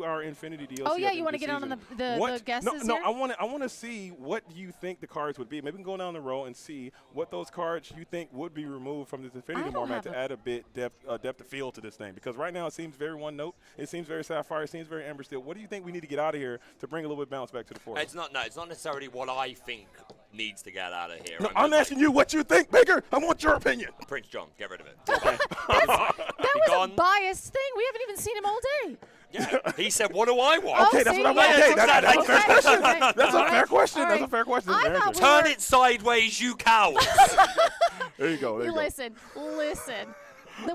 [SPEAKER 7] our Infinity DLC.
[SPEAKER 8] Oh yeah, you want to get on the guesses
[SPEAKER 7] No,
[SPEAKER 8] here?
[SPEAKER 7] I want to see what you think the cards would be. Maybe we can go down the row and see what those cards you think would be removed from this Infinity format to add a bit depth of field to this thing. Because right now it seems very one note. It seems very Sapphire. It seems very Amber Steel. What do you think we need to get out of here to bring a little bit of balance back to the format?
[SPEAKER 4] It's not necessarily what I think needs to get out of here.
[SPEAKER 7] No, I'm asking you what you think, Baker. I want your opinion.
[SPEAKER 4] Prince John, get rid of it.
[SPEAKER 7] Okay.
[SPEAKER 8] That was a biased thing. We haven't even seen him all day.
[SPEAKER 4] Yeah, he said, what do I want?
[SPEAKER 7] Okay, that's what I want. Okay, that's a fair question. That's a fair question. That's a fair question.
[SPEAKER 4] Turn it sideways, you cowards.
[SPEAKER 7] There you go.
[SPEAKER 8] Listen.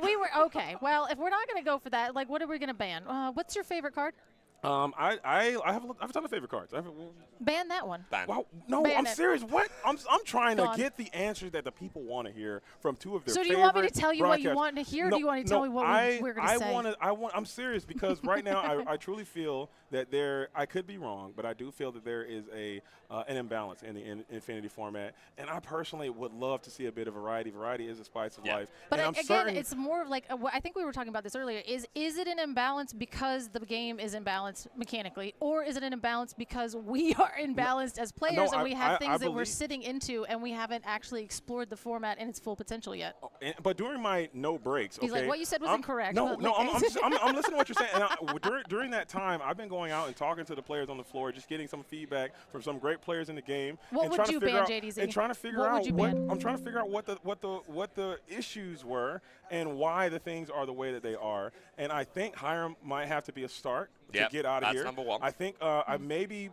[SPEAKER 8] We were okay. Well, if we're not going to go for that, like, what are we going to ban? What's your favorite card?
[SPEAKER 7] I have a ton of favorite cards.
[SPEAKER 8] Ban that one.
[SPEAKER 7] Wow, no,
[SPEAKER 8] ban
[SPEAKER 7] I'm
[SPEAKER 8] it.
[SPEAKER 7] serious. What? I'm trying to get the answers that the people want to hear from two of their
[SPEAKER 8] So
[SPEAKER 7] favorite
[SPEAKER 8] do you want me to tell you what you
[SPEAKER 7] broadcasters.
[SPEAKER 8] want to hear, or
[SPEAKER 7] No,
[SPEAKER 8] do you want to tell me what we're going to say?
[SPEAKER 7] I'm serious because right now I truly feel that I could be wrong, but I do feel that there is an imbalance in the Infinity format, and I personally would love to see a bit of variety. Variety is the spice of life.
[SPEAKER 8] But
[SPEAKER 7] and
[SPEAKER 8] again, it's more of like I think we were talking about this earlier. Is it an imbalance because the game is imbalanced? imbalance mechanically, or is it an imbalance because we are imbalanced as players and we have things that we're sitting into and we haven't actually explored the format in its full potential yet?
[SPEAKER 7] But during my no breaks,
[SPEAKER 8] he's like, what you said was incorrect.
[SPEAKER 7] No, I'm listening to what you're saying. And during that time, I've been going out and talking to the players on the floor, just getting some feedback from some great players in the game.
[SPEAKER 8] What would you ban, JDZ?
[SPEAKER 7] And trying to figure out what the issues were and why the things are the way that they are. And I think Hiram might have to be a start to get out of here.
[SPEAKER 4] That's number one.
[SPEAKER 7] I think maybe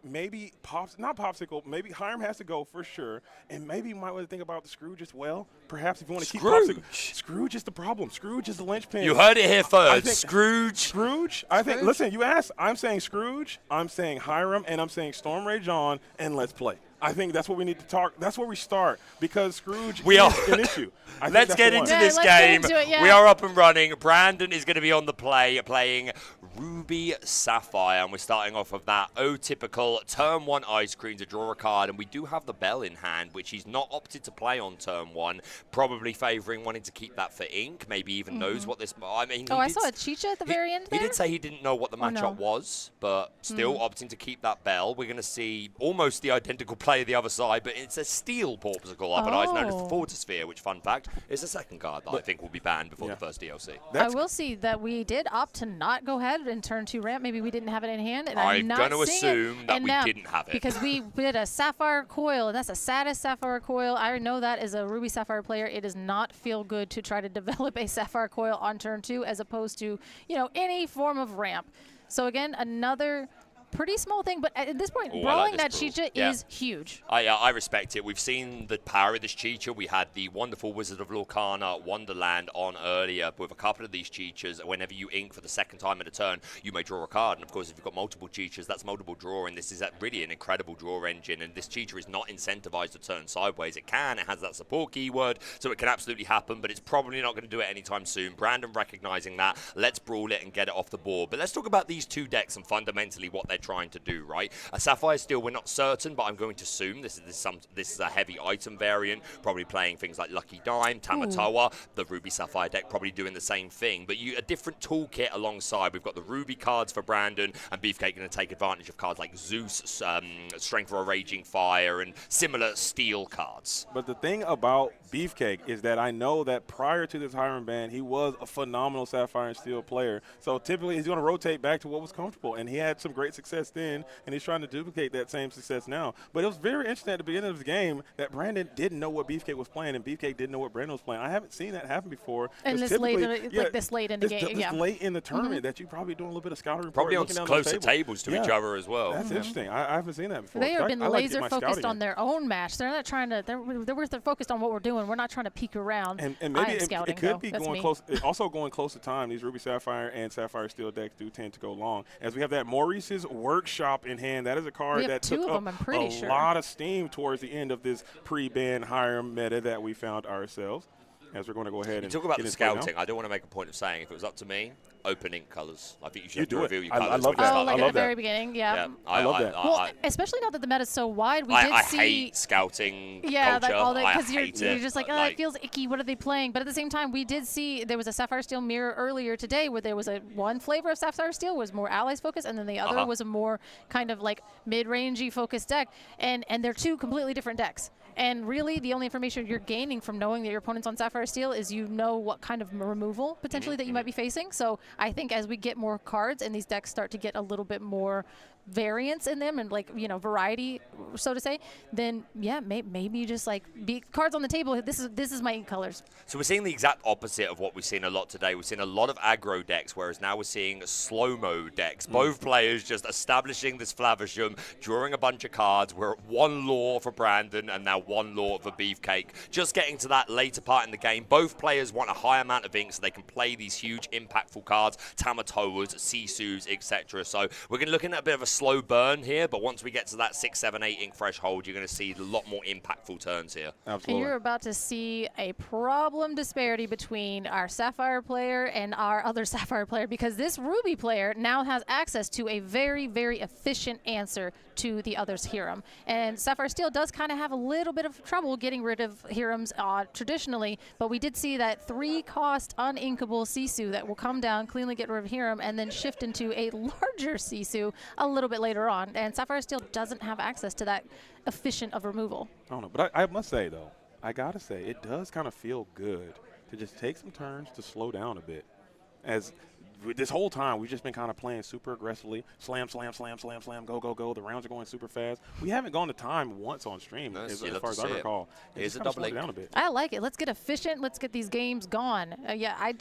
[SPEAKER 7] not Popsicle. Maybe Hiram has to go for sure, and maybe you might want to think about the Scrooge as well. Perhaps if you want to keep Popsicle. Scrooge is the problem. Scrooge is the linchpin.
[SPEAKER 4] You heard it here first. Scrooge.
[SPEAKER 7] I think. Listen, you asked. I'm saying Scrooge. I'm saying Hiram, and I'm saying Storm Ray John, and let's play. I think that's what we need to talk. That's where we start because Scrooge is an issue.
[SPEAKER 4] Let's get into this game. We are up and running. Brandon is going to be on the playing Ruby Sapphire, and we're starting off with that typical turn 1 ice cream to draw a card, and we do have the bell in hand, which he's not opted to play on turn 1, probably favouring wanting to keep that for ink. Maybe even knows what this. I mean,
[SPEAKER 8] I saw a Chicha at the very end there.
[SPEAKER 4] He did say he didn't know what the matchup was, but still opting to keep that bell. We're going to see almost the identical play the other side, but it's a steel Popsicle up and ice known as the Fortisphere, which, fun fact, is the second card that I think will be banned before the first DLC.
[SPEAKER 8] I will see that we did opt to not go ahead and turn 2 ramp. Maybe we didn't have it in hand, and
[SPEAKER 4] I'm going to assume that we didn't have it.
[SPEAKER 8] Because we did a Sapphire Coil, and that's the saddest Sapphire Coil. I know that as a Ruby Sapphire player, it does not feel good to try to develop a Sapphire Coil on turn 2 as opposed to, any form of ramp. So again, another pretty small thing, but at this point, brawling that Chicha is huge.
[SPEAKER 4] I respect it. We've seen the power of this Chicha. We had the wonderful Wizard of Lorcana Wonderland on earlier with a couple of these Chichas. Whenever you ink for the second time in a turn, you may draw a card. And of course, if you've got multiple Chichas, that's multiple drawing. This is really an incredible draw engine, and this Chicha is not incentivized to turn sideways. It has that support keyword, so it can absolutely happen, but it's probably not going to do it anytime soon. Brandon recognizing that. Let's brawl it and get it off the board. But let's talk about these 2 decks and fundamentally what they're trying to do, right? A Sapphire Steel, we're not certain, but I'm going to assume this is a heavy item variant, probably playing things like Lucky Dime, Tamatoa, the Ruby Sapphire deck probably doing the same thing, but a different toolkit alongside. We've got the Ruby cards for Brandon, and Beefcake going to take advantage of cards like Zeus, Strength for a Raging Fire, and similar steel cards.
[SPEAKER 7] But the thing about Beefcake is that I know that prior to this Hiram ban, he was a phenomenal Sapphire and Steel player. So typically he's going to rotate back to what was comfortable, and he had some great success then, and he's trying to duplicate that same success now. But it was very interesting at the beginning of the game that Brandon didn't know what Beefcake was playing, and Beefcake didn't know what Brandon was playing. I haven't seen that happen before.
[SPEAKER 8] And this late in the game,
[SPEAKER 7] This late in the tournament that you probably doing a little bit of scouting report.
[SPEAKER 4] Probably on closer tables to each other as well.
[SPEAKER 7] That's interesting. I haven't seen that before.
[SPEAKER 8] They have been laser focused on their own match. They're not trying to. They're focused on what we're doing. We're not trying to peek around.
[SPEAKER 7] And maybe it could be going close. Also going close to time. These Ruby Sapphire and Sapphire Steel decks do tend to go long. As we have that Maurice's Workshop in hand. That is a card that took up a lot of steam towards the end of this pre-ban Hiram meta that we found ourselves. As we're going to go ahead and
[SPEAKER 4] talk about the scouting. I don't want to make a point of saying if it was up to me, open ink colors. I think you should
[SPEAKER 7] reveal
[SPEAKER 4] your colors.
[SPEAKER 7] I love that.
[SPEAKER 8] Like at the very beginning,
[SPEAKER 7] I love that.
[SPEAKER 8] Well, especially now that the meta is so wide, we
[SPEAKER 4] I
[SPEAKER 8] see.
[SPEAKER 4] hate scouting culture.
[SPEAKER 8] Like all that because you're just like,
[SPEAKER 4] it
[SPEAKER 8] it feels icky. What are they playing? But at the same time, we did see there was a Sapphire Steel mirror earlier today where there was one flavor of Sapphire Steel was more allies focused, and then the other was a more kind of like mid-rangey focused deck, and they're 2 completely different decks. And really, the only information you're gaining from knowing that your opponent's on Sapphire Steel is what kind of removal potentially that you might be facing. So I think as we get more cards and these decks start to get a little bit more variance in them and variety, so to say, then maybe just be cards on the table. This is my ink colors.
[SPEAKER 4] So we're seeing the exact opposite of what we've seen a lot today. We've seen a lot of aggro decks, whereas now we're seeing slow-mo decks. Both players just establishing this Flavisham, drawing a bunch of cards. We're at 1 lore for Brandon and now 1 lore for Beefcake. Just getting to that later part in the game. Both players want a high amount of ink so they can play these huge impactful cards, Tamatoas, Sisus, etc. So we're looking at a bit of a slow burn here, but once we get to that 6, 7, 8 ink threshold, you're going to see a lot more impactful turns here.
[SPEAKER 8] Absolutely. And you're about to see a problem disparity between our Sapphire player and our other Sapphire player, because this Ruby player now has access to a very, very efficient answer to the other's Hiram. And Sapphire Steel does kind of have a little bit of trouble getting rid of Hirams traditionally, but we did see that 3-cost uninkable Sisu that will come down, cleanly get rid of Hiram, and then shift into a larger Sisu a little bit later on. And Sapphire Steel doesn't have access to that efficient of removal.
[SPEAKER 7] I don't know, but I must say, though, I got to say, it does kind of feel good to just take some turns to slow down a bit. As this whole time, we've just been kind of playing super aggressively. Slam, slam, slam, slam, slam, go, go, go. The rounds are going super fast. We haven't gone to time once on stream, as far as I recall.
[SPEAKER 4] Here's a double down a bit.
[SPEAKER 8] I like it. Let's get efficient. Let's get these games gone. Yeah,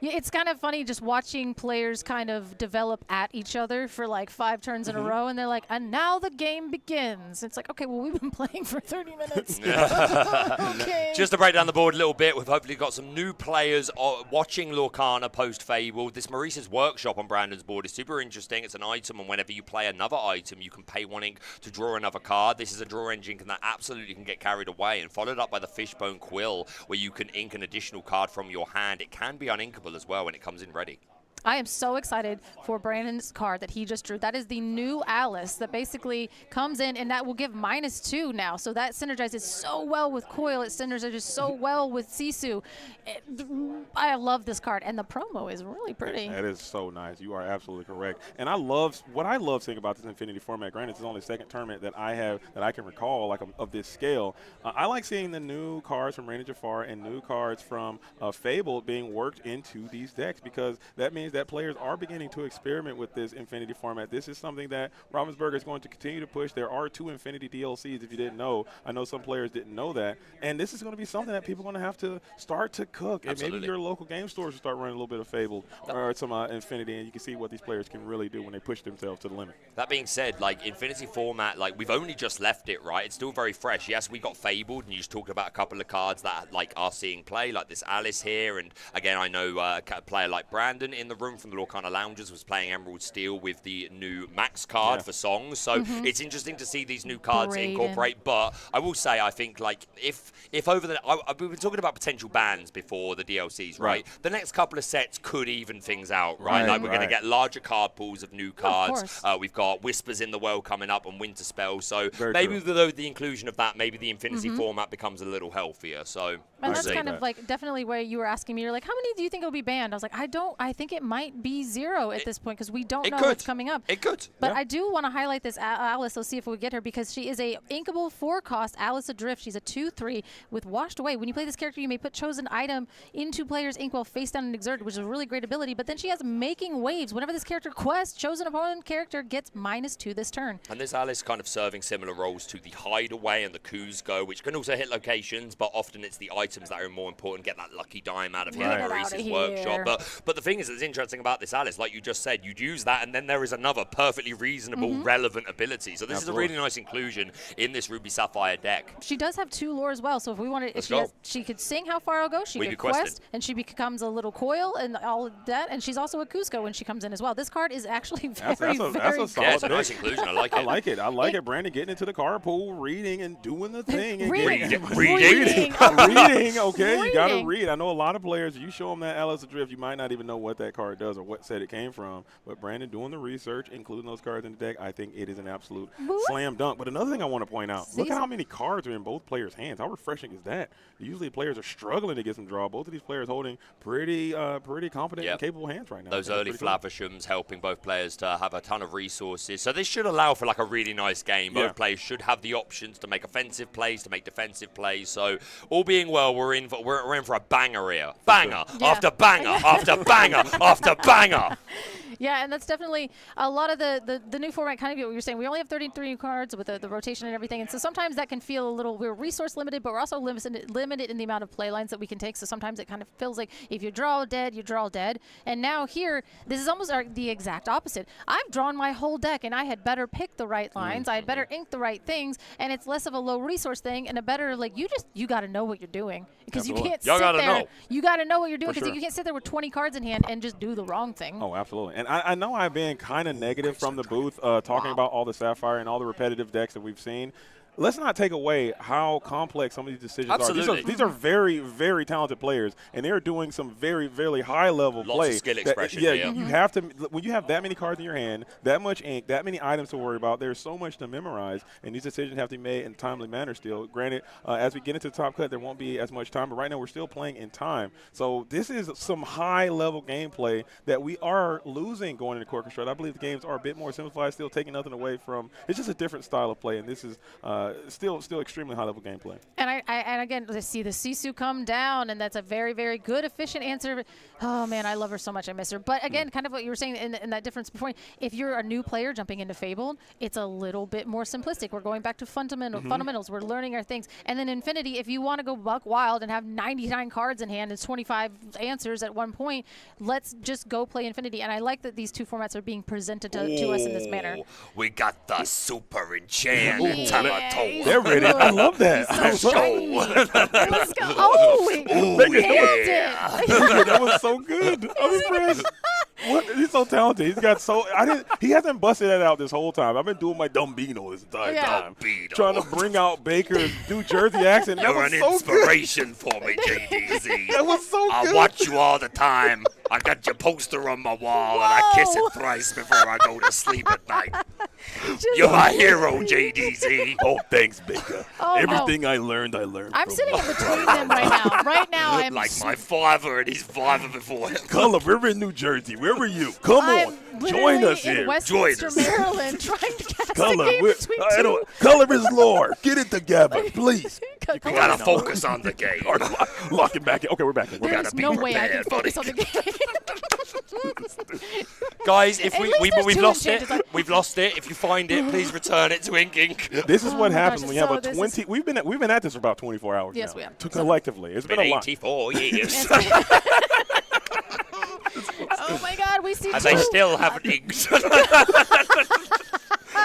[SPEAKER 8] it's kind of funny just watching players kind of develop at each other for like 5 turns in a row, and they're like, and now the game begins. It's like, okay, well, we've been playing for 30 minutes. Okay.
[SPEAKER 4] Just to break down the board a little bit, we've hopefully got some new players watching Lorcana post-Fable. This Maurice's Workshop on Brandon's board is super interesting. It's an item, and whenever you play another item, you can pay 1 ink to draw another card. This is a draw engine that absolutely can get carried away, and followed up by the Fishbone Quill, where you can ink an additional card from your hand. It can be uninkable as well when it comes in ready.
[SPEAKER 8] I am so excited for Brandon's card that he just drew. That is the new Alice that basically comes in, and that will give -2 now. So that synergizes so well with Coil. It synergizes so well with Sisu. I love this card, and the promo is really pretty.
[SPEAKER 7] That is so nice. You are absolutely correct. And I love what I love seeing about this Infinity format. Granted, it's only the 2nd tournament that I have that I can recall, like of this scale. I like seeing the new cards from Rain of Jafar and new cards from Fable being worked into these decks, because that means that players are beginning to experiment with this Infinity format. This is something that Ravensburger is going to continue to push. There are 2 Infinity DLCs, if you didn't know. I know some players didn't know that. And this is going to be something that people are going to have to start to cook. And maybe your local game stores will start running a little bit of Fable or some Infinity, and you can see what these players can really do when they push themselves to the limit.
[SPEAKER 4] That being said, like, Infinity format, like, we've only just left it, right? It's still very fresh. Yes, we got Fabled, and you just talked about a couple of cards that, like, are seeing play, like this Alice here. And, again, I know a player like Brandon in the room from the Lorcana Loungers was playing Emerald Steel with the new Max card for songs. So it's interesting to see these new cards incorporate. But I will say, I think, like, if over the we've been talking about potential bans before the DLCs, right? The next couple of sets could even things out, right? Like, we're going to get larger card pools of new cards. We've got Whispers in the Well coming up and Winter Spell. So maybe with the inclusion of that, maybe the Infinity format becomes a little healthier. So
[SPEAKER 8] and that's kind of like definitely where you were asking me. You're like, how many do you think will be banned? I was like, I think it might be 0 at this point, because we don't know what's coming up.
[SPEAKER 4] It could.
[SPEAKER 8] But I do want to highlight this Alice. Let's see if we get her, because she is a inkable 4-cost Alice Adrift. She's a 2/3 with Washed Away. When you play this character, you may put chosen item into player's ink while face down and exerted, which is a really great ability. But then she has Making Waves. Whenever this character quests, chosen opponent character gets -2 this turn.
[SPEAKER 4] And this Alice kind of serving similar roles to the Hideaway and the Kuzco, which can also hit locations, but often it's the items that are more important. Get that lucky dime out of here at Maurice's Workshop. But the thing is, that's interesting about this Alice, like you just said, you'd use that, and then there is another perfectly reasonable, relevant ability. So this is a really nice inclusion in this Ruby Sapphire deck.
[SPEAKER 8] She does have 2 lore as well, so if we wanted, she could sing How Far I'll Go, she could quest, and she becomes a little Coil and all of that, and she's also a Kuzco when she comes in as well. This card is actually very good.
[SPEAKER 4] It's a nice inclusion. I like it.
[SPEAKER 7] I like it. Brandon getting into the card pool, reading and doing the thing. And
[SPEAKER 4] reading.
[SPEAKER 7] Okay, you got to read. I know a lot of players, you show them that Alice Adrift, you might not even know what that card does or what set it came from. But Brandon doing the research, including those cards in the deck, I think it is an absolute slam dunk. But another thing I want to point out, look at how many cards are in both players' hands. How refreshing is that? Usually players are struggling to get some draw. Both of these players holding pretty competent and capable hands right now.
[SPEAKER 4] Those early Flavishams helping both players to have a ton of resources. So this should allow for like a really nice game. Both players should have the options to make offensive plays, to make defensive plays. So all being well, we're in for a banger here. Banger after banger after banger after banger.
[SPEAKER 8] Yeah, and that's definitely a lot of the new format, kind of what you're saying. We only have 33 cards with the rotation and everything, and so sometimes that can feel a little, we're resource limited, but we're also limited in the amount of play lines that we can take, so sometimes it kind of feels like if you draw dead, you draw dead. And now here, this is almost the exact opposite. I've drawn my whole deck, and I had better pick the right lines, I had better ink the right things, and it's less of a low resource thing and a better, like, you got to know what you're doing. Because you can't sit there. You got to know what you're doing, because you can't sit there with 20 cards in hand and just do the wrong thing.
[SPEAKER 7] Oh, absolutely. And I know I've been kind of negative from the booth talking about all the Sapphire and all the repetitive decks that we've seen. Let's not take away how complex some of these decisions
[SPEAKER 4] Absolutely.
[SPEAKER 7] are. These are very, very talented players, and they're doing some very, very high-level play.
[SPEAKER 4] Lots of skill expression here.
[SPEAKER 7] You have to – when you have that many cards in your hand, that much ink, that many items to worry about, there's so much to memorize, and these decisions have to be made in a timely manner still. Granted, as we get into the top cut, there won't be as much time, but right now we're still playing in time. So this is some high-level gameplay that we are losing going into Cork and Strut. I believe the games are a bit more simplified, still taking nothing away from – it's just a different style of play, and this is still extremely high-level gameplay.
[SPEAKER 8] And again, to see the Sisu come down, and that's a very, very good, efficient answer. Oh, man, I love her so much. I miss her. But, again, kind of what you were saying in that difference before, if you're a new player jumping into Fabled, it's a little bit more simplistic. We're going back to fundamentals. We're learning our things. And then Infinity, if you want to go buck wild and have 99 cards in hand and 25 answers at one point, let's just go play Infinity. And I like that these two formats are being presented to us in this manner.
[SPEAKER 4] We got the super enchant Tamato.
[SPEAKER 7] They're ready. I love that.
[SPEAKER 8] Let's go. Oh, we nailed it.
[SPEAKER 7] That was so good. I'm impressed. What? He's so talented. He's got so he hasn't busted that out this whole time. I've been doing my Dumbino this entire time. Trying to bring out Baker's New Jersey accent. That
[SPEAKER 4] You're
[SPEAKER 7] was
[SPEAKER 4] an
[SPEAKER 7] so
[SPEAKER 4] inspiration for me, JDZ.
[SPEAKER 7] That was so
[SPEAKER 4] I
[SPEAKER 7] good.
[SPEAKER 4] watch you all the time. I got your poster on my wall, and I kiss it thrice before I go to sleep at night. You're my hero, JDZ.
[SPEAKER 7] Oh, thanks, Baker.
[SPEAKER 8] Oh,
[SPEAKER 7] Everything I learned
[SPEAKER 8] I'm sitting in between them right now. Right now, I'm
[SPEAKER 4] like my father, and he's father before him.
[SPEAKER 7] Color, we're in New Jersey. Where were you? Come on. Join us
[SPEAKER 8] in
[SPEAKER 7] here.
[SPEAKER 8] Westminster, Maryland, trying to cast
[SPEAKER 7] Color,
[SPEAKER 8] a game between two.
[SPEAKER 7] Color is lore. Get it together, please.
[SPEAKER 4] You gotta focus on the game.
[SPEAKER 7] Lock it back in. Okay, we're back in.
[SPEAKER 8] There's no way I can focus on the game.
[SPEAKER 4] Guys, if
[SPEAKER 8] At
[SPEAKER 4] we've
[SPEAKER 8] least there's
[SPEAKER 4] lost
[SPEAKER 8] two
[SPEAKER 4] it,
[SPEAKER 8] enchanted.
[SPEAKER 4] we've lost it. If you find it, please return it to Ink Ink.
[SPEAKER 7] This is what
[SPEAKER 8] my
[SPEAKER 7] happens
[SPEAKER 8] gosh,
[SPEAKER 7] when you have
[SPEAKER 8] so
[SPEAKER 7] a
[SPEAKER 8] this
[SPEAKER 7] 20. We've been at this for about 24 hours.
[SPEAKER 8] Yes,
[SPEAKER 7] now.
[SPEAKER 8] we have.
[SPEAKER 7] Collectively, it's been a lot.
[SPEAKER 4] 84 years.
[SPEAKER 8] Oh my God, we see
[SPEAKER 4] And
[SPEAKER 8] two.
[SPEAKER 4] they still haven't inked.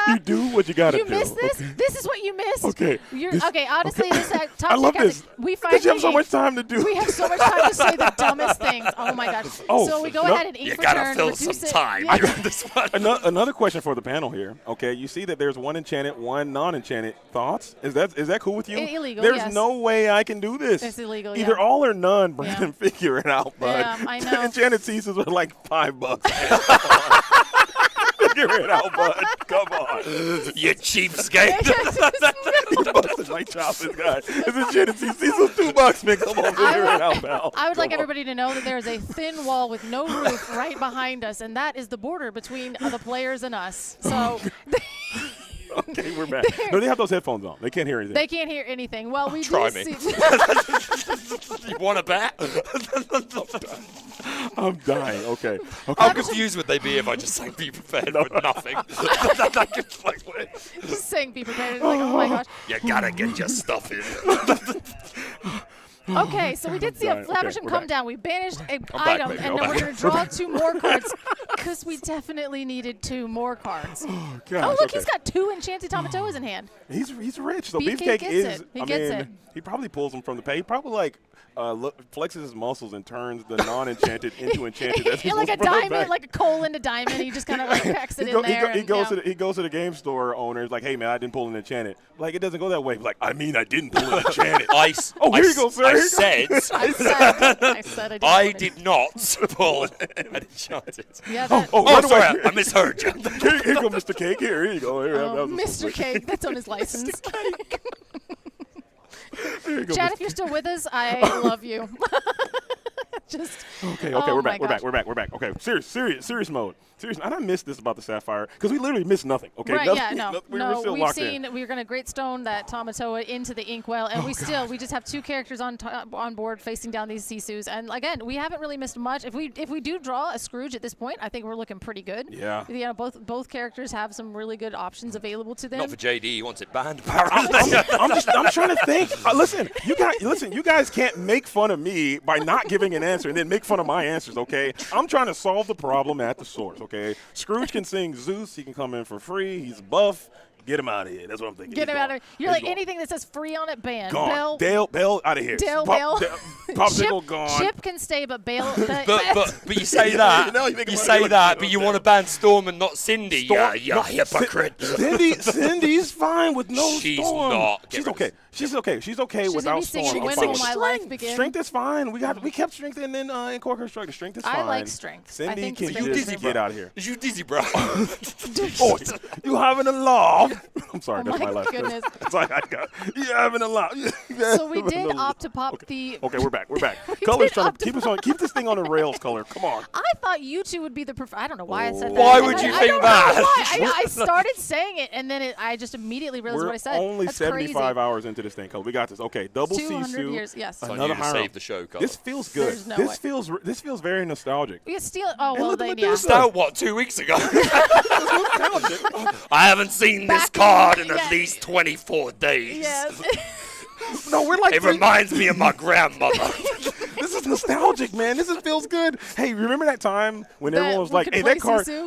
[SPEAKER 7] You do what you gotta do.
[SPEAKER 8] You missed this? This is what you missed?
[SPEAKER 7] Okay.
[SPEAKER 8] Okay, honestly, this top
[SPEAKER 7] I love
[SPEAKER 8] tier
[SPEAKER 7] this.
[SPEAKER 8] We
[SPEAKER 7] Because you have so
[SPEAKER 8] finally
[SPEAKER 7] much time to do.
[SPEAKER 8] We have so much time to say the dumbest things. Oh my gosh. So we go ahead and ink return. Reduce it.
[SPEAKER 7] I got this one. Another question for the panel here. Okay, you see that there's one enchanted, one non-enchanted. Thoughts? Is that cool with you?
[SPEAKER 8] Illegal,
[SPEAKER 7] There's
[SPEAKER 8] yes.
[SPEAKER 7] no way I can do this.
[SPEAKER 8] It's illegal,
[SPEAKER 7] Either
[SPEAKER 8] yeah.
[SPEAKER 7] all or none, Brandon. Figure it out, bud.
[SPEAKER 8] Yeah, I know.
[SPEAKER 7] Enchanted Ceases are like $5. Figure it out, bud. Come on.
[SPEAKER 4] You cheapskate.
[SPEAKER 7] He busted my chop, this guy. His enchanted Ceases was $2, man. Come on, figure it out, pal.
[SPEAKER 8] I would like everybody to know that there is a thin wall with no roof right behind us, and that is the border between the players and us. So
[SPEAKER 7] Okay, we're back. No, they have those headphones on. They can't hear anything.
[SPEAKER 8] they can't hear anything. Well, we
[SPEAKER 4] Try
[SPEAKER 8] do
[SPEAKER 4] me.
[SPEAKER 8] see.
[SPEAKER 4] You want a bat?
[SPEAKER 7] I'm dying. Okay.
[SPEAKER 4] How confused would they be if I just sang "Be Prepared" with nothing?
[SPEAKER 8] Just saying, be prepared. It's like, oh my gosh.
[SPEAKER 4] You gotta get your stuff in.
[SPEAKER 8] Okay, so we did see a Flabbersham
[SPEAKER 7] we're
[SPEAKER 8] come
[SPEAKER 7] back.
[SPEAKER 8] down. We banished an
[SPEAKER 7] back,
[SPEAKER 8] item,
[SPEAKER 7] baby.
[SPEAKER 8] and
[SPEAKER 7] I'm
[SPEAKER 8] then
[SPEAKER 7] back.
[SPEAKER 8] we're going to draw 2 more cards because we definitely needed 2 more cards.
[SPEAKER 7] Oh,
[SPEAKER 8] Oh,
[SPEAKER 7] gosh,
[SPEAKER 8] look,
[SPEAKER 7] okay.
[SPEAKER 8] he's got 2 enchanted Tamatoas in hand.
[SPEAKER 7] He's rich. So
[SPEAKER 8] Beefcake
[SPEAKER 7] Beefcake
[SPEAKER 8] gets
[SPEAKER 7] is.
[SPEAKER 8] it. He gets it.
[SPEAKER 7] He probably pulls them from the pay. He probably flexes his muscles and turns the non-enchanted into enchanted. As he
[SPEAKER 8] Like a
[SPEAKER 7] pulls from the
[SPEAKER 8] diamond,
[SPEAKER 7] back.
[SPEAKER 8] like a coal into diamond. He just kind of like packs it in there.
[SPEAKER 7] He goes to the game store owner. He's like, hey man, I didn't pull an enchanted. Like it doesn't go that way. He's like, I mean, I didn't pull an enchanted. Oh, here you go, sir.
[SPEAKER 4] I
[SPEAKER 7] Here you go.
[SPEAKER 4] said
[SPEAKER 8] I said I didn't.
[SPEAKER 4] I did not pull an enchanted.
[SPEAKER 8] Yeah,
[SPEAKER 7] run
[SPEAKER 4] sorry,
[SPEAKER 7] away.
[SPEAKER 4] I misheard you.
[SPEAKER 7] Here you go, Mr. Cake. Here you go. Here,
[SPEAKER 8] Oh,
[SPEAKER 7] that was
[SPEAKER 8] Mr. Cake, that's on his license.
[SPEAKER 7] Here you go,
[SPEAKER 8] Chad,
[SPEAKER 7] Mr.
[SPEAKER 8] if you're still with us, I love you. Just
[SPEAKER 7] Okay,
[SPEAKER 8] oh
[SPEAKER 7] we're
[SPEAKER 8] my
[SPEAKER 7] back.
[SPEAKER 8] gosh.
[SPEAKER 7] We're back. Okay, serious mode. Serious. And I missed this about the Sapphire because we literally missed nothing. Okay,
[SPEAKER 8] Right,
[SPEAKER 7] nothing,
[SPEAKER 8] yeah, no,
[SPEAKER 7] we're
[SPEAKER 8] no.
[SPEAKER 7] still
[SPEAKER 8] We've
[SPEAKER 7] locked
[SPEAKER 8] seen
[SPEAKER 7] in.
[SPEAKER 8] we're going to Great Stone that Tamatoa into the Inkwell, and we just have 2 characters on board facing down these Sisus. And again, we haven't really missed much. If we do draw a Scrooge at this point, I think we're looking pretty good.
[SPEAKER 7] Yeah.
[SPEAKER 8] You know, both characters have some really good options available to them.
[SPEAKER 4] Not for JD. He wants it banned.
[SPEAKER 7] I'm trying to think. Listen, you guys can't make fun of me by not giving an answer and then make fun of my answers. Okay, I'm trying to solve the problem at the source. Okay, Scrooge can sing Zeus. He can come in for free. He's buff. Get him out of here. That's what I'm thinking.
[SPEAKER 8] Get him out of here. You're
[SPEAKER 7] He's
[SPEAKER 8] like
[SPEAKER 7] gone.
[SPEAKER 8] anything that says free on it, banned.
[SPEAKER 7] Gone.
[SPEAKER 8] Bell,
[SPEAKER 7] Bale out of here.
[SPEAKER 8] Bale.
[SPEAKER 7] Popsicle gone.
[SPEAKER 8] Chip can stay, but Bale.
[SPEAKER 4] But you say that. You say that, but you want to ban Storm and not Cindy.
[SPEAKER 7] Storm?
[SPEAKER 4] Yeah,
[SPEAKER 7] No,
[SPEAKER 4] hypocrite.
[SPEAKER 7] Cindy's fine with no
[SPEAKER 4] She's
[SPEAKER 7] Storm.
[SPEAKER 4] not.
[SPEAKER 7] She's okay. She's okay. She's okay
[SPEAKER 8] She's gonna
[SPEAKER 7] without
[SPEAKER 8] be singing
[SPEAKER 7] Storm.
[SPEAKER 8] When
[SPEAKER 7] I'm
[SPEAKER 8] Will
[SPEAKER 7] fine
[SPEAKER 8] My
[SPEAKER 7] with
[SPEAKER 8] Life Begin?
[SPEAKER 7] Strength is fine. We kept Strength and then incorporate Strength. Strength is fine.
[SPEAKER 8] I like Strength. I
[SPEAKER 7] Cindy
[SPEAKER 8] think
[SPEAKER 7] can
[SPEAKER 8] Strength
[SPEAKER 7] just
[SPEAKER 8] is
[SPEAKER 7] get out of here.
[SPEAKER 4] Is you dizzy, bro?
[SPEAKER 7] Oh, you having a laugh? I'm sorry, that's
[SPEAKER 8] my
[SPEAKER 7] my last.
[SPEAKER 8] goodness.
[SPEAKER 7] That's all I got. You having a laugh?
[SPEAKER 8] So we did opt to pop the.
[SPEAKER 7] Okay, we're back. We're back.
[SPEAKER 8] We
[SPEAKER 7] Color's
[SPEAKER 8] did
[SPEAKER 7] trying
[SPEAKER 8] opt
[SPEAKER 7] to
[SPEAKER 8] to
[SPEAKER 7] keep us on. Keep this thing on the rails. Color, come on.
[SPEAKER 8] I thought you two would be the I don't know why I said that.
[SPEAKER 4] Why
[SPEAKER 8] And
[SPEAKER 4] would
[SPEAKER 8] then
[SPEAKER 4] you
[SPEAKER 8] I
[SPEAKER 4] think
[SPEAKER 8] don't
[SPEAKER 4] that?
[SPEAKER 8] know why. I started saying it, and then I just immediately realized
[SPEAKER 7] We're
[SPEAKER 8] what I said.
[SPEAKER 7] only
[SPEAKER 8] That's
[SPEAKER 7] 75
[SPEAKER 8] crazy.
[SPEAKER 7] hours into this thing, Color. We got this. Okay, double
[SPEAKER 8] 200
[SPEAKER 7] Sisu.
[SPEAKER 8] years, yes.
[SPEAKER 4] It's on
[SPEAKER 7] Another
[SPEAKER 4] you to
[SPEAKER 7] Hiram.
[SPEAKER 4] save the show, Color.
[SPEAKER 7] This feels good.
[SPEAKER 8] There's no way.
[SPEAKER 7] This feels very nostalgic.
[SPEAKER 8] You steal. Oh
[SPEAKER 7] And
[SPEAKER 8] well,
[SPEAKER 7] look at
[SPEAKER 8] then
[SPEAKER 7] Medusa.
[SPEAKER 8] yeah.
[SPEAKER 4] That what, 2 weeks ago? I haven't seen this
[SPEAKER 8] Back in-
[SPEAKER 4] card in
[SPEAKER 8] yeah.
[SPEAKER 4] at least 24 days.
[SPEAKER 8] Yes.
[SPEAKER 7] No, we're like
[SPEAKER 4] It reminds me of my grandmother.
[SPEAKER 7] This is nostalgic, man. Feels good. Hey, remember that time when
[SPEAKER 8] That
[SPEAKER 7] everyone was
[SPEAKER 8] we
[SPEAKER 7] like,
[SPEAKER 8] could
[SPEAKER 7] "Hey,
[SPEAKER 8] play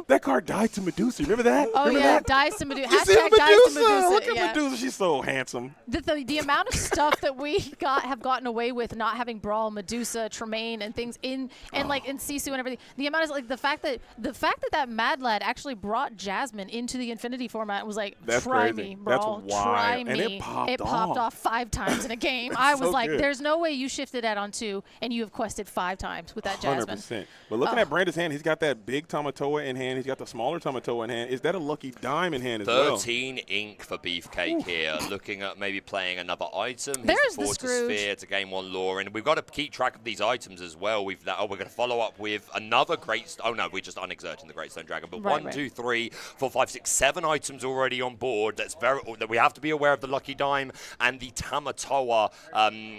[SPEAKER 7] that card died to Medusa." Remember that?
[SPEAKER 8] Oh
[SPEAKER 7] remember
[SPEAKER 8] yeah,
[SPEAKER 7] that?
[SPEAKER 8] dies to Medusa.
[SPEAKER 7] You see
[SPEAKER 8] Hashtag dies to Medusa.
[SPEAKER 7] Look at
[SPEAKER 8] yeah.
[SPEAKER 7] Medusa. She's so handsome.
[SPEAKER 8] The amount of stuff that we have gotten away with not having Brawl, Medusa, Tremaine, and things in like in Sisu and everything. The amount of like the fact that Mad Lad actually brought Jasmine into the Infinity format was like,
[SPEAKER 7] That's
[SPEAKER 8] try
[SPEAKER 7] crazy.
[SPEAKER 8] me, Brawl,
[SPEAKER 7] That's wild.
[SPEAKER 8] try
[SPEAKER 7] And
[SPEAKER 8] me.
[SPEAKER 7] it popped
[SPEAKER 8] off 5 times in a game. I was
[SPEAKER 7] so
[SPEAKER 8] like,
[SPEAKER 7] good.
[SPEAKER 8] there's no way you shifted that on 2 and you have quested 5 times with that Jasmine.
[SPEAKER 7] 100%. But looking at Brandon's hand, he's got that big Tamatoa in hand. He's got the smaller Tamatoa in hand. Is that a lucky dime in hand as well?
[SPEAKER 4] 13 ink for Beefcake here. Looking at maybe playing another item. Here's
[SPEAKER 8] There's
[SPEAKER 4] the
[SPEAKER 8] the Scrooge.
[SPEAKER 4] Fortisphere to gain 1 lore. And we've got to keep track of these items as well. We're going to follow up with another Great... Oh, no, we're just unexerting the Great Stone Dragon. But
[SPEAKER 8] Right,
[SPEAKER 4] 1, 2, 3, 4, 5, 6, 7 items already on board. That we have to be aware of the lucky dime and the Tamatoa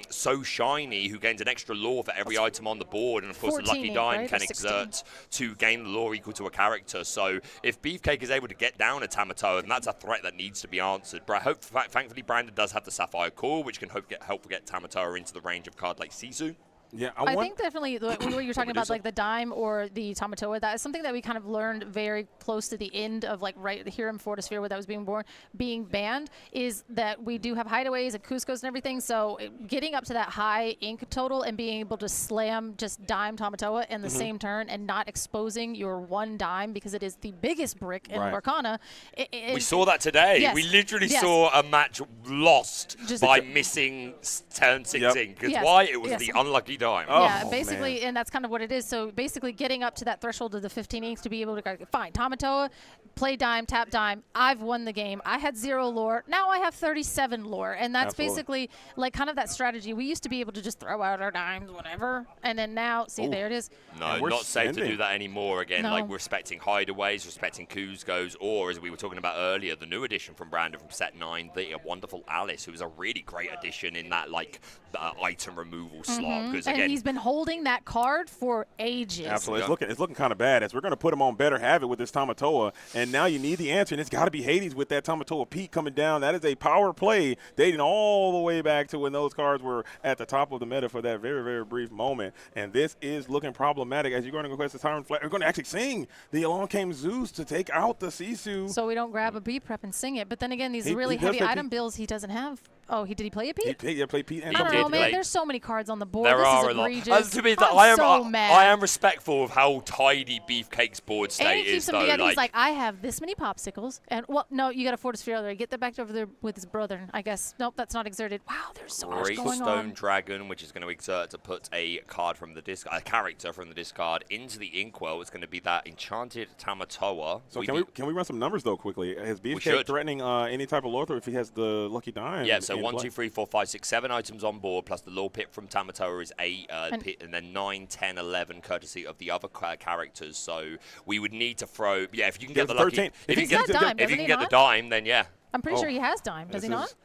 [SPEAKER 4] So Shiny, who gains an extra lore for every item on the board. And, of course, the
[SPEAKER 8] 14
[SPEAKER 4] lucky
[SPEAKER 8] ink,
[SPEAKER 4] dime
[SPEAKER 8] right?
[SPEAKER 4] can
[SPEAKER 8] Or 16?
[SPEAKER 4] exert to gain the lore equal to a character. So if Beefcake is able to get down a Tamatoa, then that's a threat that needs to be answered. Thankfully, Brandon does have the Sapphire Core, which can help get Tamatoa into the range of card like Sisu.
[SPEAKER 7] Yeah,
[SPEAKER 8] I think definitely what you're talking about, like the dime or the Tamatoa, that is something that we kind of learned very close to the end of like right here in Fortisphere where that was being banned, is that we do have hideaways and Cuscos and everything. So getting up to that high ink total and being able to slam just dime Tamatoa in the same turn and not exposing your 1 dime because it is the biggest brick in Lorcana.
[SPEAKER 4] We saw that today.
[SPEAKER 8] Yes.
[SPEAKER 4] We literally
[SPEAKER 8] Yes.
[SPEAKER 4] saw a match lost
[SPEAKER 8] Just-
[SPEAKER 4] by missing turn 6
[SPEAKER 7] Yep.
[SPEAKER 4] ink. Because
[SPEAKER 8] Yes.
[SPEAKER 4] why? It was
[SPEAKER 8] Yes.
[SPEAKER 4] the unlucky dime.
[SPEAKER 8] Yeah,
[SPEAKER 7] Oh,
[SPEAKER 8] basically,
[SPEAKER 7] man.
[SPEAKER 8] and that's kind of what it is. So basically getting up to that threshold of the 15 inks to be able to go, fine, Tamatoa, play dime, tap dime, I've won the game. I had 0 lore. Now I have 37 lore. And that's
[SPEAKER 7] Absolutely.
[SPEAKER 8] basically like kind of that strategy. We used to be able to just throw out our dimes, whatever. And then now, see, there it is.
[SPEAKER 4] No,
[SPEAKER 7] And we're
[SPEAKER 4] not safe to
[SPEAKER 7] spending.
[SPEAKER 4] do that anymore. Again,
[SPEAKER 8] No.
[SPEAKER 4] like respecting hideaways, respecting Cuscos, or as we were talking about earlier, the new addition from Brandon from set 9, the wonderful Alice, who is a really great addition in that like item removal slot. Because
[SPEAKER 8] And
[SPEAKER 4] again,
[SPEAKER 8] he's been holding that card for ages.
[SPEAKER 7] Absolutely. It's looking kind of bad as we're going to put him on Better Have It with this Tamatoa. And now you need the answer, and it's got to be Hades with that Tamatoa Peak coming down. That is a power play dating all the way back to when those cards were at the top of the meta for that very, very brief moment. And this is looking problematic as you're going to request the Tyrant Flag. We're going to actually sing the Along Came Zeus to take out the Sisu.
[SPEAKER 8] So we don't grab a B prep and sing it. But then again, these
[SPEAKER 7] He
[SPEAKER 8] really
[SPEAKER 7] does
[SPEAKER 8] heavy
[SPEAKER 7] play
[SPEAKER 8] item
[SPEAKER 7] Pete.
[SPEAKER 8] bills he doesn't have. Oh, did he play a Pete?
[SPEAKER 7] He played Pete and
[SPEAKER 8] I don't
[SPEAKER 4] did
[SPEAKER 8] know, man.
[SPEAKER 4] play.
[SPEAKER 8] There's so many cards on the board.
[SPEAKER 4] there
[SPEAKER 8] this
[SPEAKER 4] are
[SPEAKER 8] is
[SPEAKER 4] a lot.
[SPEAKER 8] egregious.
[SPEAKER 4] To be,
[SPEAKER 8] I'm so mad.
[SPEAKER 4] I am respectful of how tidy Beefcake's board
[SPEAKER 8] And
[SPEAKER 4] state
[SPEAKER 8] he keeps
[SPEAKER 4] is,
[SPEAKER 8] them
[SPEAKER 4] though.
[SPEAKER 8] together. He's like, I have this many popsicles, and well, no, you got a Fortisphere there. Get that back over there with his brother. I guess. Nope, that's not exerted. Wow, there's so much
[SPEAKER 4] Great
[SPEAKER 8] going
[SPEAKER 4] Stone
[SPEAKER 8] on.
[SPEAKER 4] Dragon, which is going to exert to put a card from the a character from the discard into the inkwell. It's going to be that enchanted Tamatoa.
[SPEAKER 7] So can we run some numbers though quickly? Is Beefcake
[SPEAKER 4] should.
[SPEAKER 7] threatening any type of Lothar if he has the lucky dime?
[SPEAKER 4] Yeah, so
[SPEAKER 7] in
[SPEAKER 4] 1,
[SPEAKER 7] play?
[SPEAKER 4] 2, 3, 4, 5, 6, 7 items on board, plus the lore pit from Tamatoa is 8, and then 9, 10, 11, courtesy of the other characters. So we would need to throw. Yeah, if you can get the lucky,
[SPEAKER 7] 13.
[SPEAKER 4] if you
[SPEAKER 8] He's got dime,
[SPEAKER 4] if you
[SPEAKER 8] doesn't
[SPEAKER 4] can
[SPEAKER 8] he
[SPEAKER 4] get the
[SPEAKER 8] not?
[SPEAKER 4] dime, then yeah.
[SPEAKER 8] I'm pretty sure he has dime. Does he
[SPEAKER 7] This
[SPEAKER 8] not?
[SPEAKER 7] is-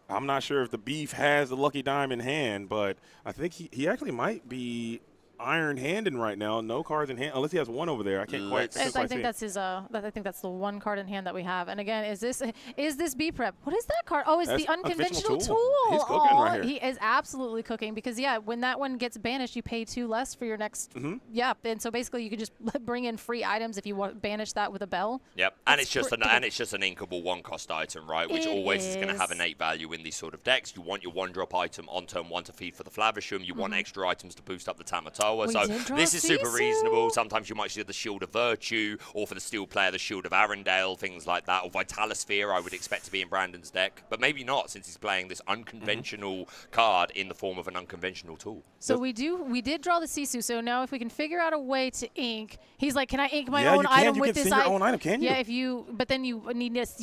[SPEAKER 7] I'm not sure if the Beef has the lucky dime in hand, but I think he actually might be iron handing right now. No cards in hand, unless he has one over there. I can't quite see.
[SPEAKER 8] I think that's his. I think that's the one card in hand that we have. And again, is this B prep? What is that card? Oh, it's
[SPEAKER 7] That's
[SPEAKER 8] the unconventional tool.
[SPEAKER 7] He's cooking right here.
[SPEAKER 8] He is absolutely cooking because when that one gets banished, you pay 2 less for your next. Yep. And so basically, you could just bring in free items if you want banish that with a bell.
[SPEAKER 4] Yep. And it's just an inkable 1-cost item, right? Which always is going to have innate value in these sort of decks. You want your 1-drop item on turn 1 to feed for the Flavisham. You want extra items to boost up the Tamatoa. So this is super reasonable. Sometimes you might see the Shield of Virtue, or for the Steel player, the Shield of Arendelle, things like that. Or Vitalosphere, I would expect to be in Brandon's deck. But maybe not, since he's playing this unconventional card in the form of an unconventional tool.
[SPEAKER 8] So we did draw the Sisu. So now if we can figure out a way to ink, he's like, can I ink my own item with this item?
[SPEAKER 7] Your own item, can you?
[SPEAKER 8] Yeah, but then you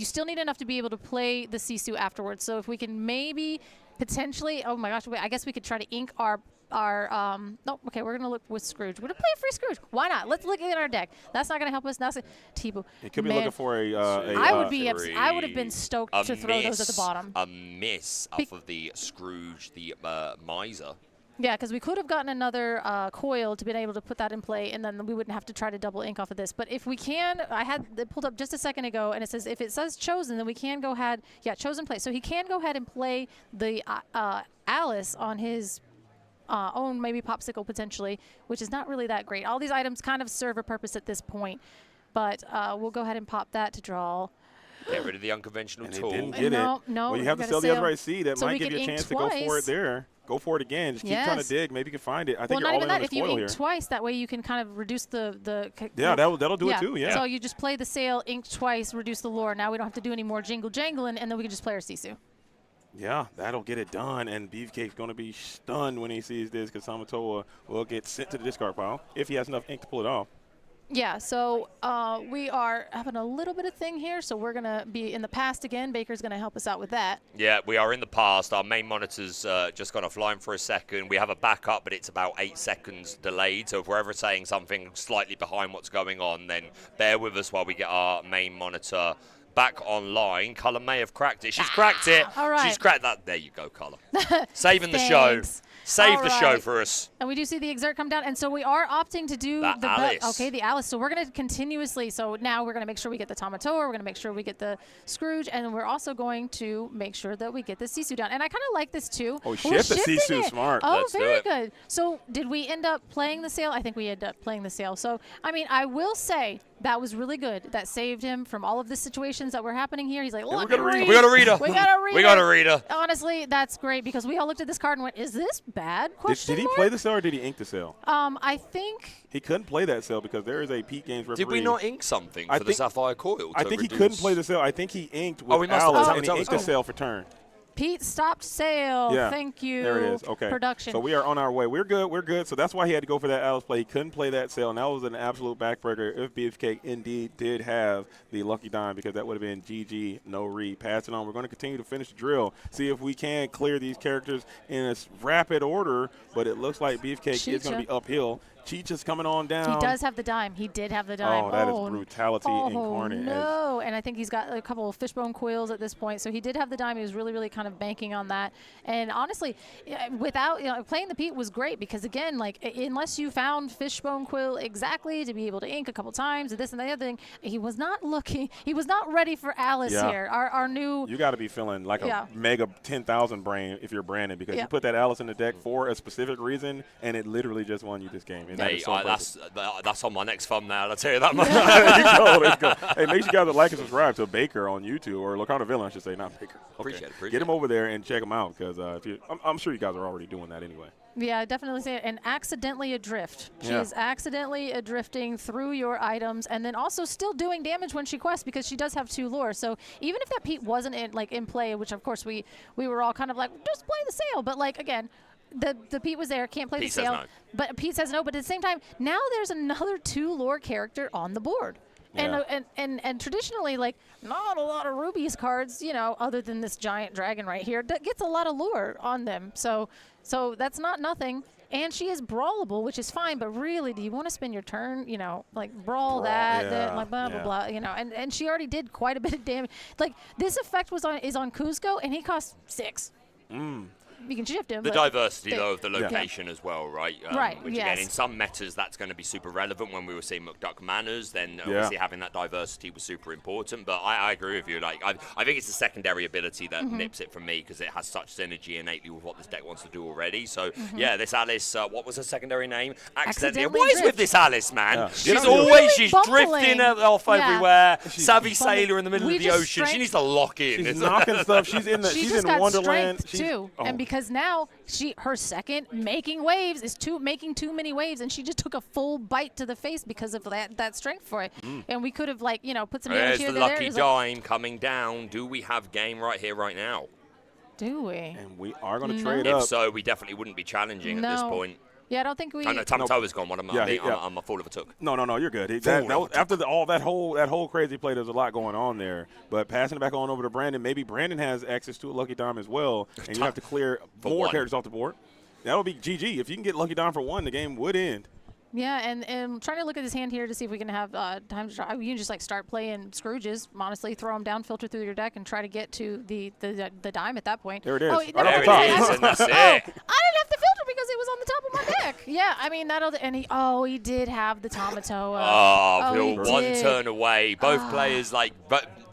[SPEAKER 8] still need enough to be able to play the Sisu afterwards. So if we can maybe potentially, oh my gosh, I guess we could try to ink our no, okay, we're gonna look with Scrooge. We're gonna play a free Scrooge. Why not? Let's look at our deck. That's not gonna help us. Now, Tibu.
[SPEAKER 7] He could be looking for
[SPEAKER 8] I would have been stoked to throw those at the bottom.
[SPEAKER 4] A miss off of the Scrooge, the Miser.
[SPEAKER 8] Yeah, because we could have gotten another coil to be able to put that in play, and then we wouldn't have to try to double ink off of this. But if we can, I had it pulled up just a second ago, and it says if it says chosen, then we can go ahead. Yeah, chosen play. So he can go ahead and play the Alice on his own maybe popsicle potentially, which is not really that great. All these items kind of serve a purpose at this point, but we'll go ahead and pop that to draw.
[SPEAKER 4] Get rid of the unconventional tool.
[SPEAKER 7] Didn't get
[SPEAKER 8] no,
[SPEAKER 7] it. Well, you have to sell the Otherwise Seed. That might give you a chance to go for it there. Go for it again. Just keep trying to dig. Maybe you can find it. I think
[SPEAKER 8] well,
[SPEAKER 7] you're
[SPEAKER 8] not
[SPEAKER 7] all
[SPEAKER 8] even
[SPEAKER 7] in
[SPEAKER 8] that. If you
[SPEAKER 7] here.
[SPEAKER 8] ink twice, that way you can kind of reduce the
[SPEAKER 7] yeah, that'll do it too. Yeah.
[SPEAKER 8] So you just play the sale, ink twice, reduce the lore. Now we don't have to do any more jangling, and then we can just play our Sisu.
[SPEAKER 7] Yeah, that'll get it done, and Beefcake's going to be stunned when he sees this because Tamatoa will get sent to the discard pile if he has enough ink to pull it off.
[SPEAKER 8] Yeah, so we are having a little bit of thing here, so we're going to be in the past again. Baker's going to help us out with that.
[SPEAKER 4] Yeah, we are in the past. Our main monitor's just gone offline for a second. We have a backup, but it's about 8 seconds delayed, so if we're ever saying something slightly behind what's going on, then bear with us while we get our main monitor back online. Color may have cracked it. She's cracked it.
[SPEAKER 8] All right.
[SPEAKER 4] She's cracked that. There you go, Color. Saving the show. Save the show for us.
[SPEAKER 8] And we do see the exert come down, and so we are opting to do the
[SPEAKER 4] Alice.
[SPEAKER 8] Okay, the Alice. So we're going to continuously. So now we're going to make sure we get the Tamatoa. We're going to make sure we get the Scrooge, and we're also going to make sure that we get the Sisu down. And I kind of like this too.
[SPEAKER 7] Oh, shift the Sisu, smart.
[SPEAKER 8] Oh,
[SPEAKER 4] Let's
[SPEAKER 8] very
[SPEAKER 4] do it.
[SPEAKER 8] good. So did we end up playing the sale? I think we ended up playing the sale. So I mean, I will say that was really good. That saved him from all of the situations that were happening here. He's like, look,
[SPEAKER 4] we got a reader.
[SPEAKER 8] We got a reader.
[SPEAKER 4] We got a reader.
[SPEAKER 8] Honestly, that's great because we all looked at this card and went, "Is this bad?"
[SPEAKER 7] Did he play the sale or did he ink the sale?
[SPEAKER 8] I think
[SPEAKER 7] he couldn't play that sale because there is a Pete Games referee.
[SPEAKER 4] Did we not ink something for the Sapphire Coil?
[SPEAKER 7] I think he couldn't play the sale. I think he inked with Alice and he inked the sale for turn.
[SPEAKER 8] Pete stopped sale.
[SPEAKER 7] Yeah.
[SPEAKER 8] Thank you.
[SPEAKER 7] There it is. Okay.
[SPEAKER 8] Production.
[SPEAKER 7] So we are on our way. We're good. We're good. So that's why he had to go for that Alice play. He couldn't play that sale, and that was an absolute backbreaker if Beefcake indeed did have the lucky dime because that would have been GG, no re. Passing on. We're going to continue to finish the drill, see if we can clear these characters in a rapid order, but it looks like Beefcake is going to be uphill. Cheech coming on down.
[SPEAKER 8] He does have the dime. He did have the dime.
[SPEAKER 7] Oh, that is brutality incarnate.
[SPEAKER 8] No, and I think he's got a couple of fishbone coils at this point. So he did have the dime. He was really, really kind of banking on that. And honestly, without playing the Pete was great because again, like unless you found fishbone coil exactly to be able to ink a couple times, and this and the other thing, he was not looking. He was not ready for Alice here. Our new.
[SPEAKER 7] You got to be feeling like a mega 10,000 brain if you're Brandon because you put that Alice in the deck for a specific reason, and it literally just won you this game.
[SPEAKER 4] Hey, that's on my next thumbnail, I'll tell you that much.
[SPEAKER 7] There you go. Hey, make sure you guys like and subscribe to Baker on YouTube, or Lorcana Villain, I should say, not Baker. Okay.
[SPEAKER 4] Appreciate it.
[SPEAKER 7] Get him over there and check him out, because I'm sure you guys are already doing that anyway.
[SPEAKER 8] Yeah, definitely say it. And accidentally adrift. She is accidentally adrifting through your items, and then also still doing damage when she quests because she does have 2 lore. So even if that Pete wasn't in play, which of course we were all kind of like, just play the sale. But like again, the Pete was there, can't play
[SPEAKER 4] Pete
[SPEAKER 8] the sale.
[SPEAKER 4] Says no.
[SPEAKER 8] But Pete says no. But at the same time, now there's another 2 lore character on the board.
[SPEAKER 7] Yeah.
[SPEAKER 8] And traditionally, like, not a lot of Ruby's cards, other than this giant dragon right here, that gets a lot of lure on them. So that's not nothing. And she is brawlable, which is fine, but really, do you want to spend your turn, like brawl that, then like blah, blah, blah, and she already did quite a bit of damage. Like, this effect is on Kuzco, and he cost 6. you can shift him.
[SPEAKER 4] The
[SPEAKER 8] but
[SPEAKER 4] diversity,
[SPEAKER 8] stick.
[SPEAKER 4] though, of the location as well, right?
[SPEAKER 8] Right,
[SPEAKER 4] Which, again, in some metas, that's going to be super relevant. When we were seeing McDuck Manors, then obviously having that diversity was super important. But I agree with you. Like, I think it's a secondary ability that nips it from me because it has such synergy innately with what this deck wants to do already. So, yeah, this Alice, what was her secondary name? Accidentally. What is with this Alice, man?
[SPEAKER 7] Yeah.
[SPEAKER 4] She's
[SPEAKER 8] really
[SPEAKER 4] she's
[SPEAKER 8] bumbling.
[SPEAKER 4] drifting off everywhere.
[SPEAKER 7] She's
[SPEAKER 4] Savvy sailor in the middle of the
[SPEAKER 8] just
[SPEAKER 4] ocean. She needs to lock in.
[SPEAKER 7] She's knocking stuff. She's in the.
[SPEAKER 8] She
[SPEAKER 7] She's
[SPEAKER 8] just
[SPEAKER 7] in
[SPEAKER 8] got
[SPEAKER 7] Wonderland.
[SPEAKER 8] strength too, and because now her second making waves is making too many waves, and she just took a full bite to the face because of that strength for it. And we could have put some damage
[SPEAKER 4] There's
[SPEAKER 8] here.
[SPEAKER 4] the lucky dime coming down. Do we have game right here, right now?
[SPEAKER 8] Do we?
[SPEAKER 7] And we are going to trade
[SPEAKER 4] If
[SPEAKER 7] up.
[SPEAKER 4] so, we definitely wouldn't be challenging at this point.
[SPEAKER 8] Yeah, I don't think we.
[SPEAKER 4] Oh, no, Tamatoa's gone. What am I? I'm a fool of a took.
[SPEAKER 7] No, you're good. After that whole crazy play, there's a lot going on there. But passing it back on over to Brandon, maybe Brandon has access to a lucky dime as well, and you have to clear more characters off the board. That'll be GG. If you can get lucky dime for one, the game would end.
[SPEAKER 8] Yeah, and trying to look at his hand here to see if we can have time to try. You can just start playing Scrooges, honestly, throw them down, filter through your deck, and try to get to the dime at that point.
[SPEAKER 7] There it is.
[SPEAKER 8] Oh,
[SPEAKER 7] Right off the top.
[SPEAKER 4] and that's it.
[SPEAKER 8] I didn't have to filter because it was on the top of my deck. Yeah, I mean he did have the Tamatoa.
[SPEAKER 4] One turn away. Both players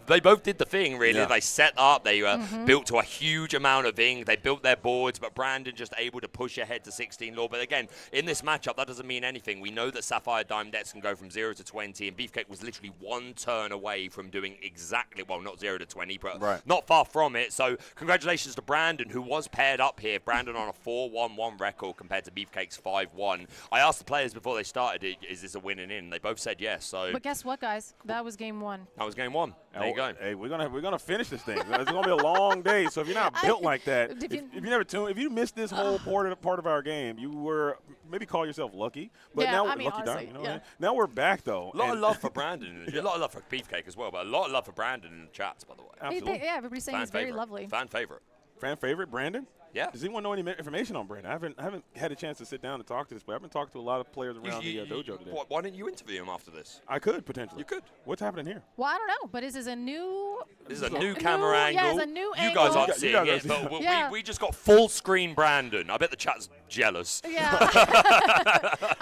[SPEAKER 4] they both did the thing, really.
[SPEAKER 7] Yeah.
[SPEAKER 4] They set up. They built to a huge amount of ink. They built their boards, but Brandon just able to push ahead to 16 lore. But again, in this matchup, that doesn't mean anything. We know that Sapphire Dime decks can go from 0 to 20, and Beefcake was literally one turn away from doing exactly, well, not 0 to 20, but not far from it. So congratulations to Brandon, who was paired up here. Brandon on a 4-1-1 record compared to Beefcake's 5-1. I asked the players before they started, is this a win and in? They both said yes. So.
[SPEAKER 8] But guess what, guys? That was game one.
[SPEAKER 4] That was game one. There you go.
[SPEAKER 7] Hey, we're gonna finish this thing. It's gonna be a long day. So if you're not built like that, if you missed this whole part of our game, you were maybe call yourself lucky. But now lucky
[SPEAKER 8] honestly,
[SPEAKER 7] dime. Now we're back though.
[SPEAKER 4] A lot of love for Brandon. A lot of love for Beefcake as well, but a lot of love for Brandon in the chats, by the way.
[SPEAKER 7] Absolutely.
[SPEAKER 8] Yeah, everybody's saying he's very lovely.
[SPEAKER 4] Fan favorite.
[SPEAKER 7] Fan favorite, Brandon?
[SPEAKER 4] Yeah.
[SPEAKER 7] Does anyone know any information on Brandon? I haven't had a chance to sit down and talk to this player. I've been talking to a lot of players around the dojo today.
[SPEAKER 4] Why didn't you interview him after this?
[SPEAKER 7] I could, potentially.
[SPEAKER 4] You could.
[SPEAKER 7] What's happening here?
[SPEAKER 8] Well, I don't know, but this is a new...
[SPEAKER 4] This is a new camera angle.
[SPEAKER 8] Yeah, it's a new angle.
[SPEAKER 4] You guys aren't seeing it, but we just got full screen Brandon. I bet the chat's jealous.
[SPEAKER 8] Yeah.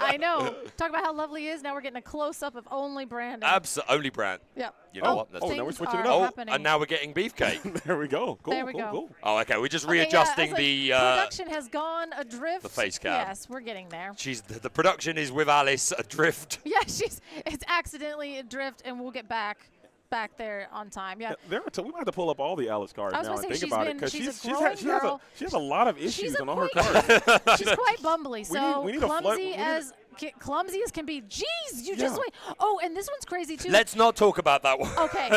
[SPEAKER 8] I know. Talk about how lovely he is. Now we're getting a close-up of only Brandon.
[SPEAKER 4] Absolutely, only Brand.
[SPEAKER 8] Yep.
[SPEAKER 4] You know what?
[SPEAKER 7] Now we're switching it
[SPEAKER 8] up.
[SPEAKER 4] And now we're getting Beefcake.
[SPEAKER 7] There we go. Cool,
[SPEAKER 8] there we go.
[SPEAKER 7] Cool.
[SPEAKER 4] Oh, okay. We're just readjusting the...
[SPEAKER 8] production has gone adrift.
[SPEAKER 4] The face cam.
[SPEAKER 8] Yes, we're getting there.
[SPEAKER 4] The production is with Alice adrift.
[SPEAKER 8] Yeah, it's accidentally adrift, and we'll get back there on time. Yeah.
[SPEAKER 7] We might have to pull up all the Alice cards now and think about it because she has a lot of issues on all her cards.
[SPEAKER 8] She's quite bumbly. So
[SPEAKER 7] we need
[SPEAKER 8] clumsy as can be. Jeez, you just wait. Oh, and this one's crazy too.
[SPEAKER 4] Let's not talk about that one.
[SPEAKER 8] Okay.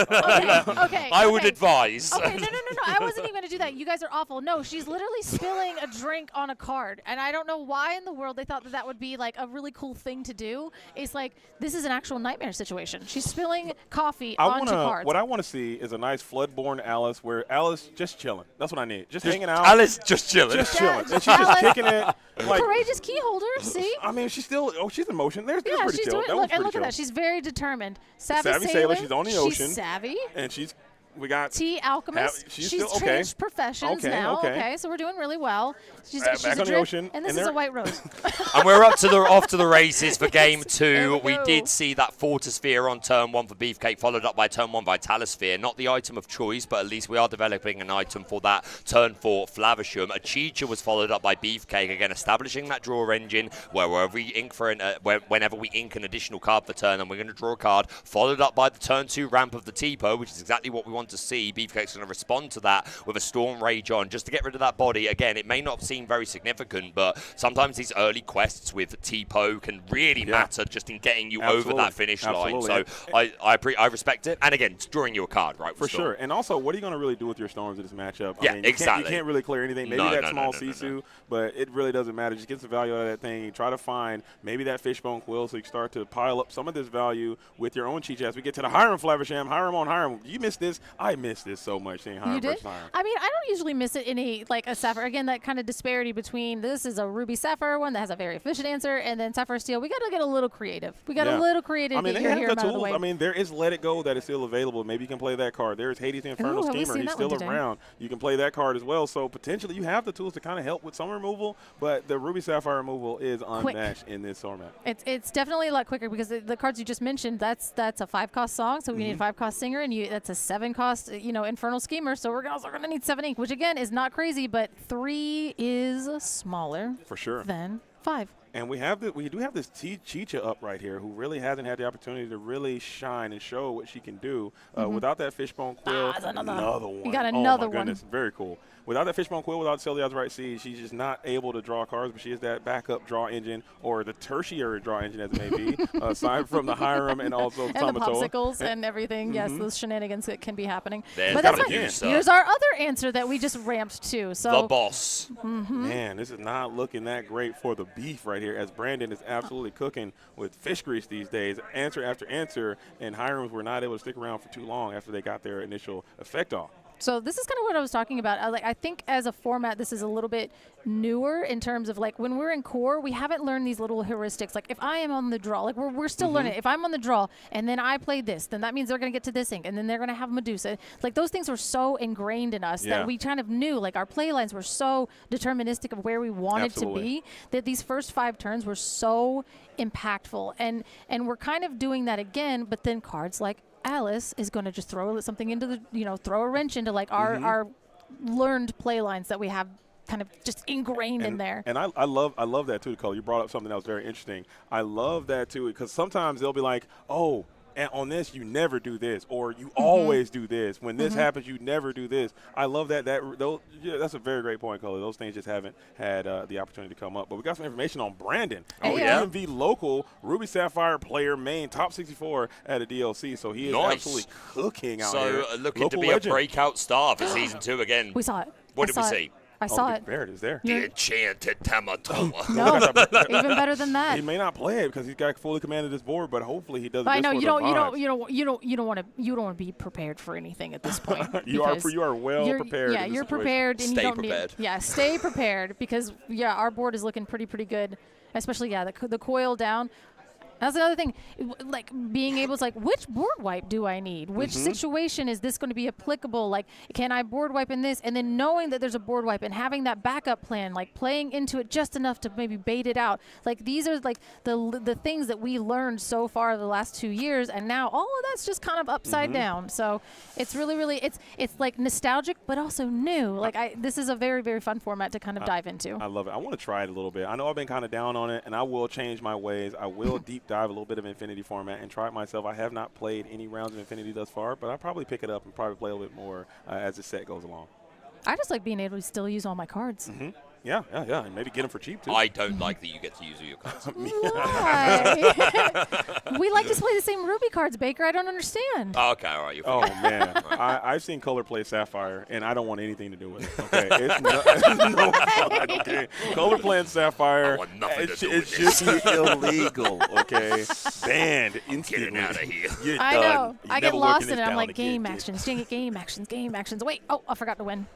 [SPEAKER 4] I would advise.
[SPEAKER 8] Okay, no. I wasn't even going to do that. You guys are awful. No, she's literally spilling a drink on a card, and I don't know why in the world they thought that would be like a really cool thing to do. It's like this is an actual nightmare situation. She's spilling coffee onto cards.
[SPEAKER 7] What I want to see is a nice Floodborn Alice where Alice just chilling. That's what I need. Just hanging out.
[SPEAKER 4] Alice just chilling.
[SPEAKER 7] Just chilling. And she's just kicking it. Like,
[SPEAKER 8] courageous key holder. See?
[SPEAKER 7] I mean, she's still. Oh, she's in motion. There's pretty
[SPEAKER 8] she's
[SPEAKER 7] chill.
[SPEAKER 8] doing it. Look at that. She's very determined. Savvy
[SPEAKER 7] sailor. She's on the ocean.
[SPEAKER 8] She's savvy.
[SPEAKER 7] And we got
[SPEAKER 8] Tea alchemist. She's changed professions now. Okay, so we're doing really well. She's
[SPEAKER 7] back on the ocean,
[SPEAKER 8] and this is a white rose.
[SPEAKER 4] And we're off to the races for game 2. We did see that Fortisphere on turn 1 for Beefcake, followed up by turn 1 Vitalisphere. Not the item of choice, but at least we are developing an item for that turn 4 Flavisham. A Chicha was followed up by Beefcake, again establishing that draw engine whenever we ink an additional card per turn, and we're going to draw a card, followed up by the turn 2 ramp of the Tipo, which is exactly what we want to see. Beefcake's going to respond to that with a Storm Rage on, just to get rid of that body. Again, it may not seem very significant, but sometimes these early quests with Tipo can really matter just in getting you over that finish line. So I respect it. And again, it's drawing you a card, right?
[SPEAKER 7] For sure. And also, what are you going to really do with your Storms in this matchup?
[SPEAKER 4] Yeah,
[SPEAKER 7] I mean,
[SPEAKER 4] exactly.
[SPEAKER 7] You can't really clear anything. Maybe that small Sisu, but it really doesn't matter. Just get some value out of that thing. Try to find maybe that Fishbone Quill so you can start to pile up some of this value with your own Cheech as we get to the Hiram Flavisham. Hiram on Hiram. You missed this. I miss this so much seeing Hiram versus Hiram.
[SPEAKER 8] I mean, I don't usually miss it in a Sapphire. Again, that kind of disparity between this is a Ruby Sapphire one that has a very efficient answer, and then Sapphire Steel. We got to get a little creative. We got a little creative.
[SPEAKER 7] I mean,
[SPEAKER 8] to
[SPEAKER 7] they
[SPEAKER 8] get
[SPEAKER 7] have
[SPEAKER 8] your
[SPEAKER 7] the
[SPEAKER 8] amount of the
[SPEAKER 7] tools.
[SPEAKER 8] way.
[SPEAKER 7] I mean, there is Let It Go that is still available. Maybe you can play that card. There is Hades the Infernal Schemer. He's still around. You can play that card as well. So potentially you have the tools to kind of help with some removal, but the Ruby Sapphire removal is unmatched in this format.
[SPEAKER 8] It's definitely a lot quicker because the cards you just mentioned, that's a 5-cost song, so we need a 5-cost singer, and that's a 7-cost, Infernal Schemer, so we're also going to need 7 ink, which again is not crazy, but 3 is smaller
[SPEAKER 7] for sure
[SPEAKER 8] than 5.
[SPEAKER 7] And we do have this Chicha up right here who really hasn't had the opportunity to really shine and show what she can do. Without that Fishbone Quill, another one.
[SPEAKER 8] You got another
[SPEAKER 7] one. Oh, my goodness. Very cool. Without that Fishbone Quill, without Celia's Right Seed, she's just not able to draw cards, but she is that backup draw engine or the tertiary draw engine, as it may be, aside from the Hiram and also the
[SPEAKER 8] and the
[SPEAKER 7] Tamatoa.
[SPEAKER 8] popsicles and everything. Yes, those shenanigans that can be happening.
[SPEAKER 4] But
[SPEAKER 8] that's fine. Here's our other answer that we just ramped to. So
[SPEAKER 4] the boss.
[SPEAKER 7] Man, this is not looking that great for the beef right here, as Brandon is absolutely cooking with fish grease these days. Answer after answer, and Hirams were not able to stick around for too long after they got their initial effect off.
[SPEAKER 8] So this is kind of what I was talking about. I think as a format, this is a little bit newer in terms of when we're in core, we haven't learned these little heuristics. Like if I am on the draw, we're still learning. If I'm on the draw and then I play this, then that means they're going to get to this ink, and then they're going to have Medusa. Those things were so ingrained in us that we kind of knew. Our play lines were so deterministic of where we wanted to be that these first 5 turns were so impactful. And we're kind of doing that again, but then cards like Alice is going to just throw something into the, throw a wrench into our learned play lines that we have kind of just ingrained in there.
[SPEAKER 7] And I love that too, Cole. You brought up something that was very interesting. I love that too, because sometimes they'll be like, oh, and on this you never do this, or you always do this. When this happens, you never do this. I love that. That's a very great point, Cole. Those things just haven't had the opportunity to come up. But we got some information on Brandon. DMV local Ruby Sapphire player, main top 64 at a DLC. So he is absolutely cooking out here.
[SPEAKER 4] So looking
[SPEAKER 7] local
[SPEAKER 4] to be
[SPEAKER 7] legend.
[SPEAKER 4] a breakout star for season 2 again.
[SPEAKER 8] We saw it.
[SPEAKER 4] What did we see?
[SPEAKER 8] I saw it.
[SPEAKER 7] There it is. There.
[SPEAKER 4] The enchanted Tamatoa.
[SPEAKER 8] No, even better than that.
[SPEAKER 7] He may not play it because he's got fully commanded this board, but hopefully he does.
[SPEAKER 8] But I know you don't want to be prepared for anything at this point.
[SPEAKER 7] you are well prepared.
[SPEAKER 8] Yeah, you're prepared, and
[SPEAKER 4] stay
[SPEAKER 8] you don't
[SPEAKER 4] prepared.
[SPEAKER 8] Stay prepared because our board is looking pretty good, especially the coil down. That's another thing, being able to which board wipe do I need? Which situation is this going to be applicable? Can I board wipe in this? And then knowing that there's a board wipe and having that backup plan, playing into it just enough to maybe bait it out. These are the things that we learned so far the last 2 years, and now all of that's just kind of upside down. So it's really it's nostalgic but also new. This is a very, very fun format to kind of dive into.
[SPEAKER 7] I love it. I want to try it a little bit. I know I've been kind of down on it, and I will change my ways. I will deep dive a little bit of Infinity format and try it myself. I have not played any rounds of Infinity thus far, but I'll probably pick it up and probably play a little bit more as the set goes along.
[SPEAKER 8] I just like being able to still use all my cards.
[SPEAKER 7] Yeah, and maybe get them for cheap, too.
[SPEAKER 4] I don't like that you get to use all your cards.
[SPEAKER 8] Why? We like to play the same Ruby cards, Baker. I don't understand.
[SPEAKER 4] Okay, all right. You're
[SPEAKER 7] oh, man. I've seen Color play Sapphire, and I don't want anything to do with it, okay? It's no fun, okay? Color playing Sapphire,
[SPEAKER 4] I want nothing to do
[SPEAKER 7] it
[SPEAKER 4] with
[SPEAKER 7] should be illegal, okay? Banned instantly.
[SPEAKER 4] Getting out of here.
[SPEAKER 7] You're
[SPEAKER 8] I
[SPEAKER 7] done.
[SPEAKER 8] know.
[SPEAKER 7] You
[SPEAKER 8] I get
[SPEAKER 7] never
[SPEAKER 8] lost
[SPEAKER 7] working
[SPEAKER 8] in it.
[SPEAKER 7] this
[SPEAKER 8] I'm
[SPEAKER 7] down
[SPEAKER 8] like,
[SPEAKER 7] again,
[SPEAKER 8] game
[SPEAKER 7] kid.
[SPEAKER 8] actions. Wait, I forgot to win.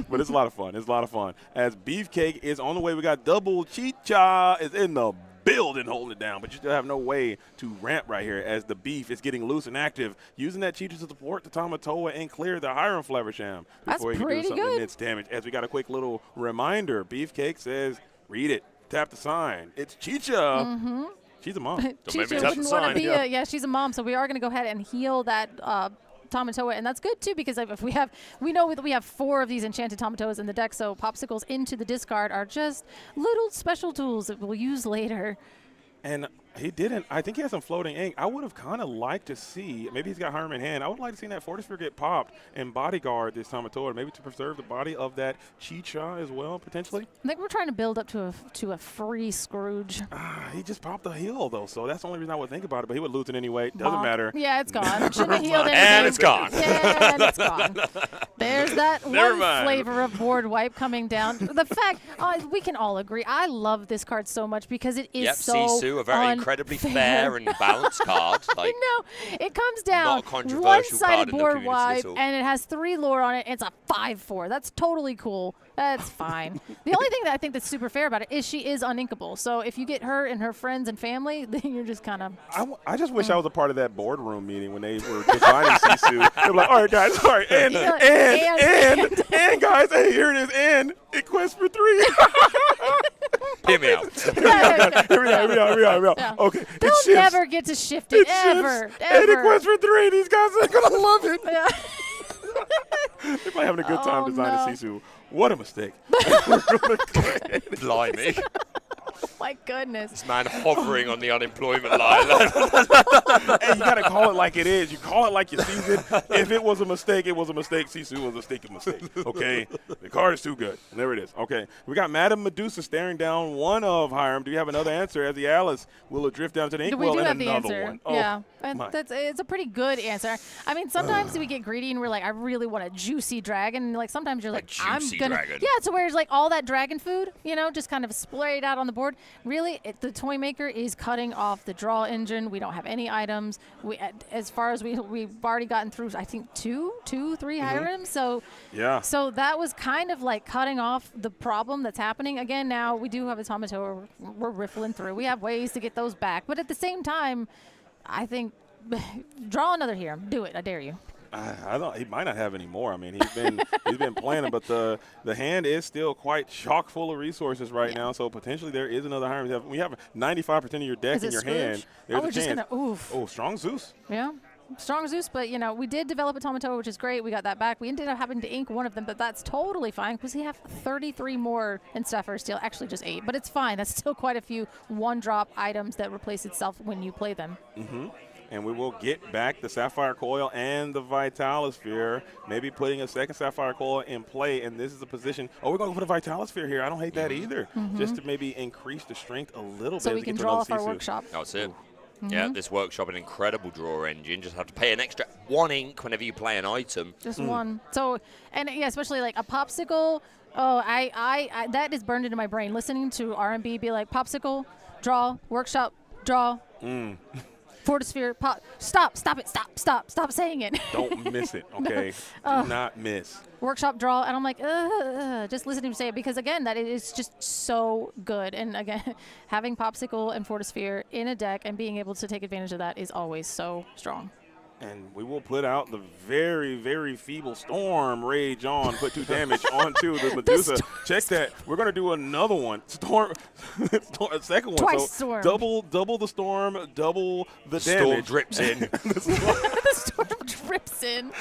[SPEAKER 7] But it's a lot of fun. It's a lot of fun. As Beefcake is on the way, we got Double Chicha is in the building holding it down, but you still have no way to ramp right here as the Beef is getting loose and active, using that Chicha to support the Tamatoa and clear the Hiram Flaversham before he can do something immense damage. As we got a quick little reminder, Beefcake says, read it, tap the sign. It's Chicha. She's a mom.
[SPEAKER 8] Chicha wouldn't want to be she's a mom, so we are going to go ahead and heal that Tamatoa, and that's good too because if we know that we have 4 of these enchanted Tamatoas in the deck, so popsicles into the discard are just little special tools that we'll use later.
[SPEAKER 7] And he didn't. I think he has some floating ink. I would have kind of liked to see, maybe he's got Hiram in hand. I would like to see that Fortisphere get popped and bodyguard this Tamatoa, maybe to preserve the body of that Chicha as well, potentially.
[SPEAKER 8] I think we're trying to build up to a free Scrooge.
[SPEAKER 7] He just popped the heal, though, so that's the only reason I would think about it, but he would lose it anyway. Doesn't matter.
[SPEAKER 8] Yeah, it's gone. Shouldn't have healed anything.
[SPEAKER 4] And it's gone.
[SPEAKER 8] Yeah, and it's gone. There's that one flavor of board wipe coming down. The fact, we can all agree, I love this card so much because it is so
[SPEAKER 4] Sisu, a very incredibly fair and balanced card. Like,
[SPEAKER 8] no, it comes down
[SPEAKER 4] not a controversial
[SPEAKER 8] one-sided
[SPEAKER 4] card in the
[SPEAKER 8] board
[SPEAKER 4] community
[SPEAKER 8] wipe,
[SPEAKER 4] at all.
[SPEAKER 8] and it has 3 lore on it. It's a 5/4. That's totally cool. That's fine. The only thing that I think that's super fair about it is she is uninkable. So if you get her and her friends and family, then you're just kind of.
[SPEAKER 7] I just wish I was a part of that boardroom meeting when they were designing Sisu. They were like, all right, guys, all right, and guys, hey, here it is, and it quests for 3.
[SPEAKER 4] Hear me out.
[SPEAKER 7] Hear me out.
[SPEAKER 8] Yeah.
[SPEAKER 7] Okay,
[SPEAKER 8] They'll
[SPEAKER 7] it shifts.
[SPEAKER 8] never get to shift it, ever.
[SPEAKER 7] And it quests for 3. These guys are going to love it.
[SPEAKER 8] Yeah.
[SPEAKER 7] They're probably having a good time designing Sisu. What a mistake.
[SPEAKER 4] Blimey.
[SPEAKER 8] Oh, my goodness.
[SPEAKER 4] This man hovering on the unemployment line.
[SPEAKER 7] Hey, you got to call it like it is. You call it like you sees it. If it was a mistake, it was a mistake. Sisu was a sticky mistake. Okay? The card is too good. And there it is. Okay. We got Madame Medusa staring down one of Hiram. Do you have another answer? As the Alice will drift down to the inkwell and
[SPEAKER 8] have the
[SPEAKER 7] another
[SPEAKER 8] answer.
[SPEAKER 7] one. Oh,
[SPEAKER 8] Yeah. It's a pretty good answer. I mean, sometimes we get greedy and we're like, I really want a juicy dragon. And like sometimes you're like, I'm gonna.
[SPEAKER 4] Dragon.
[SPEAKER 8] Yeah, so where it's like all that dragon food, just kind of splayed out on the board. Really, the toy maker is cutting off the draw engine. We don't have any items. As far as we've already gotten through, I think 3 Hirims. So
[SPEAKER 7] yeah.
[SPEAKER 8] So that was kind of like cutting off the problem that's happening. Again, now we do have a Tamatoa. We're riffling through. We have ways to get those back, but at the same time, I think draw another Hiram. Do it. I dare you.
[SPEAKER 7] I don't. He might not have any more. I mean, he's been playing, but the hand is still quite chock full of resources right now. So potentially there is another Hiram. We have 95% of your deck in your hand. There's a chance. Oh, strong Zeus.
[SPEAKER 8] Yeah. Strong Zeus, but we did develop a Tamatoa, which is great. We got that back. We ended up having to ink one of them, but that's totally fine because we have 33 more in Sapphire Steel. Actually, just 8, but it's fine. That's still quite a few one-drop items that replace itself when you play them.
[SPEAKER 7] Mm-hmm. And we will get back the Sapphire Coil and the Vitalosphere, maybe putting a second Sapphire Coil in play. And this is a position. Oh, we're going to put a Vitalosphere here. I don't hate that either. Just to maybe increase the strength a little bit.
[SPEAKER 8] So we can draw off our workshop.
[SPEAKER 4] That's it. Yeah, this workshop, an incredible draw engine. Just have to pay an extra 1 ink whenever you play an item.
[SPEAKER 8] Just 1. So, and yeah, especially like a popsicle. Oh, I that is burned into my brain. Listening to R&B be like popsicle, draw, workshop, draw. Fortisphere, pop. Stop it. Stop saying it.
[SPEAKER 7] Don't miss it, okay? Do not miss.
[SPEAKER 8] Workshop draw, and I'm like, just listening to say it because, again, that is just so good. And, again, having Popsicle and Fortisphere in a deck and being able to take advantage of that is always so strong.
[SPEAKER 7] And we will put out the very, very feeble Storm Rage on, put 2 damage onto the Medusa. Check that. We're going to do another one. Storm, a second one.
[SPEAKER 8] Twice
[SPEAKER 7] so
[SPEAKER 8] Storm.
[SPEAKER 7] double the Storm, double the
[SPEAKER 4] Storm
[SPEAKER 7] damage.
[SPEAKER 4] drips in.
[SPEAKER 8] The Storm drips in.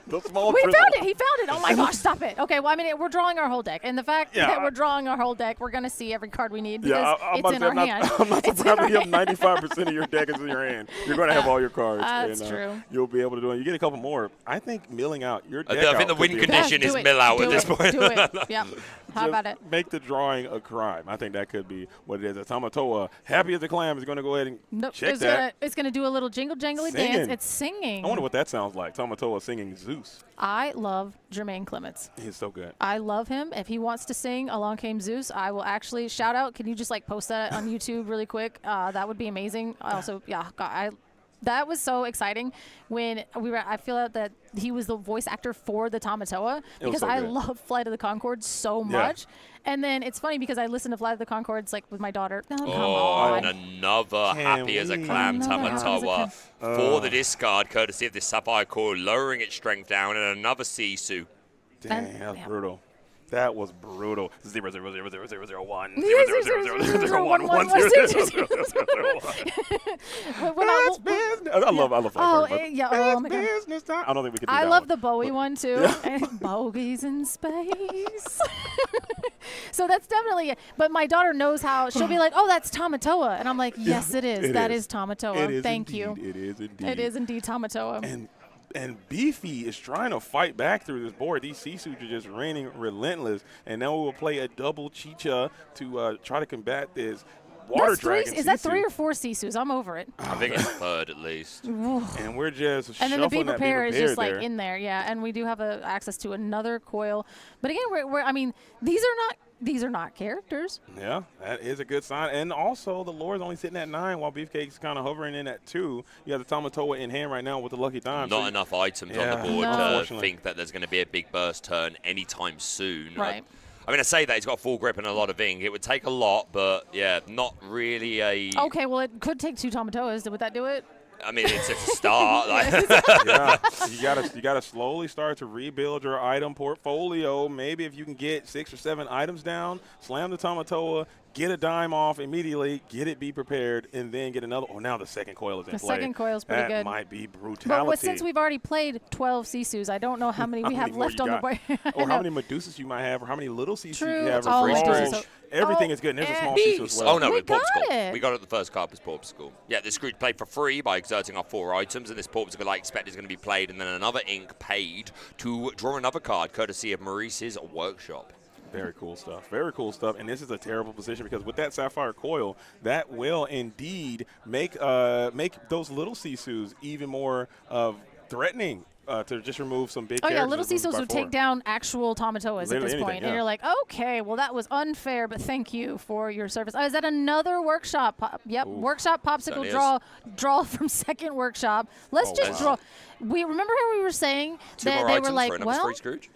[SPEAKER 7] The small
[SPEAKER 8] We
[SPEAKER 7] drizzle.
[SPEAKER 8] found it. He found it. Oh, my gosh, stop it. Okay, well, I mean, we're drawing our whole deck. And the fact that we're drawing our whole deck, we're going to see every card we need because it's in our hand.
[SPEAKER 7] I'm not surprised that you have 95% of your deck is in your hand. You're going to have all your cards.
[SPEAKER 8] That's
[SPEAKER 7] and,
[SPEAKER 8] true.
[SPEAKER 7] You'll be able to do it. You get a couple more. I think milling out your deck
[SPEAKER 4] I think the win condition is mill out at this point.
[SPEAKER 8] Do it. Yep. How about it?
[SPEAKER 7] Make the drawing a crime. I think that could be what it is. A Tamatoa, happy as a clam, is going to go ahead and check that.
[SPEAKER 8] It's going to do a little jingle-jangly dance. It's singing.
[SPEAKER 7] I wonder what that sounds like. Tamatoa singing Zeus.
[SPEAKER 8] I love Jermaine Clements.
[SPEAKER 7] He's so good.
[SPEAKER 8] I love him. If he wants to sing Along Came Zeus, I will actually shout out. Can you just post that on YouTube really quick? That would be amazing. Also, that was so exciting when I feel out that he was the voice actor for the Tamatoa because I love Flight of the Conchords so much. And then it's funny because I listen to Flight of the Conchords with my daughter. Oh, come on.
[SPEAKER 4] And another happy as a clam Tamatoa for the discard, courtesy of this Sapphire Core, lowering its strength down, and another Sisu.
[SPEAKER 7] Dang, that's brutal. That was brutal. 0 0 0 0 0 0 1 0
[SPEAKER 8] 0
[SPEAKER 7] 0 0 0 0 0 1 1 0 0 0 0 1. I love
[SPEAKER 8] Oh, yeah. Oh, my God.
[SPEAKER 7] Business time. I don't think we could do
[SPEAKER 8] I
[SPEAKER 7] that
[SPEAKER 8] love
[SPEAKER 7] one.
[SPEAKER 8] the Bowie one, too. And Bogies in space. So that's definitely it. But my daughter knows how. She'll be like, oh, that's Tamatoa. And I'm like, yes, it is. That is Tamatoa. Thank you.
[SPEAKER 7] It is indeed.
[SPEAKER 8] It is indeed Tamatoa.
[SPEAKER 7] And Beefy is trying to fight back through this board. These Sisu are just raining relentless. And now we will play a double Chicha to try to combat this water dragon.
[SPEAKER 8] Is that 3 or 4 Sisus? I'm over it.
[SPEAKER 4] I think it's 3rd at least.
[SPEAKER 7] And we're just
[SPEAKER 8] and then the Be
[SPEAKER 7] shuffling that
[SPEAKER 8] Prepared is just
[SPEAKER 7] there.
[SPEAKER 8] in there, yeah. And we do have access to another coil. But again, I mean, these are not these are not characters.
[SPEAKER 7] Yeah, that is a good sign. And also, the Lord's only sitting at 9 while Beefcake's kind of hovering in at 2. You have the Tamatoa in hand right now with the Lucky Dime.
[SPEAKER 4] Not enough items on the board to think that there's going to be a big burst turn anytime soon.
[SPEAKER 8] Right.
[SPEAKER 4] I mean, I say that he's got full grip and a lot of ink. It would take a lot, but yeah, not really a.
[SPEAKER 8] Okay, well, it could take 2 Tamatoas. Would that do it?
[SPEAKER 4] I mean, it's a start.
[SPEAKER 7] Yeah, you gotta slowly start to rebuild your item portfolio. Maybe if you can get 6 or 7 items down, slam the Tamatoa, get a dime off immediately, get it, be prepared, and then get another. Oh, now the second coil is in play.
[SPEAKER 8] The second coil is pretty good.
[SPEAKER 7] That might be brutality.
[SPEAKER 8] But since we've already played 12 Sisus, I don't know how many we have left on the board.
[SPEAKER 7] Or how many Medusas you might have, or how many little Sisus you have.
[SPEAKER 8] All Medusas.
[SPEAKER 7] Everything is good, and there's a small Sisu as well.
[SPEAKER 4] Oh, no,
[SPEAKER 8] we got
[SPEAKER 4] it. We got it the first card was Porpsicle. Yeah, this Scrooge played for free by exerting our 4 items, and this Porpsicle I expect is going to be played, and then another ink paid to draw another card, courtesy of Maurice's workshop.
[SPEAKER 7] Very cool stuff. Very cool stuff. And this is a terrible position because with that Sapphire Coil, that will indeed make those little Sisus even more threatening. To just remove some big characters.
[SPEAKER 8] Yeah, little Sisus would take down actual Tamatoas at this point. And you're like, okay, well, that was unfair, but thank you for your service. Is that another workshop? Yep, workshop Popsicle draw from second workshop. Let's just draw. We remember how we were saying that they were like, well,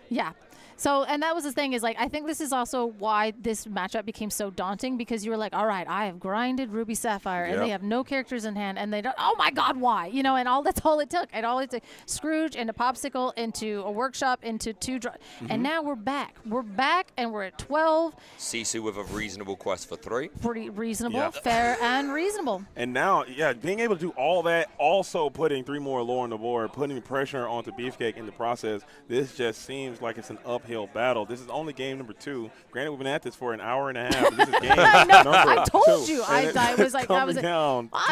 [SPEAKER 8] yeah. So, and that was the thing is, like, I think this is also why this matchup became so daunting because you were like, all right, I have grinded Ruby Sapphire, and they have no characters in hand, and they don't, oh my God, why? You know, and that's all it took. And all it took, Scrooge into Popsicle, into a workshop, into 2 draw. And now we're back. We're back, and we're at 12.
[SPEAKER 4] Sisu with a reasonable quest for 3.
[SPEAKER 8] Pretty reasonable, fair, and reasonable.
[SPEAKER 7] And now, being able to do all that, also putting 3 more lore on the board, putting pressure onto Beefcake in the process, this just seems like it's an uphill battle. This is only game number 2. Granted, we've been at this for an hour and a half. This is game number
[SPEAKER 8] I told
[SPEAKER 7] 2.
[SPEAKER 8] you. I was like, I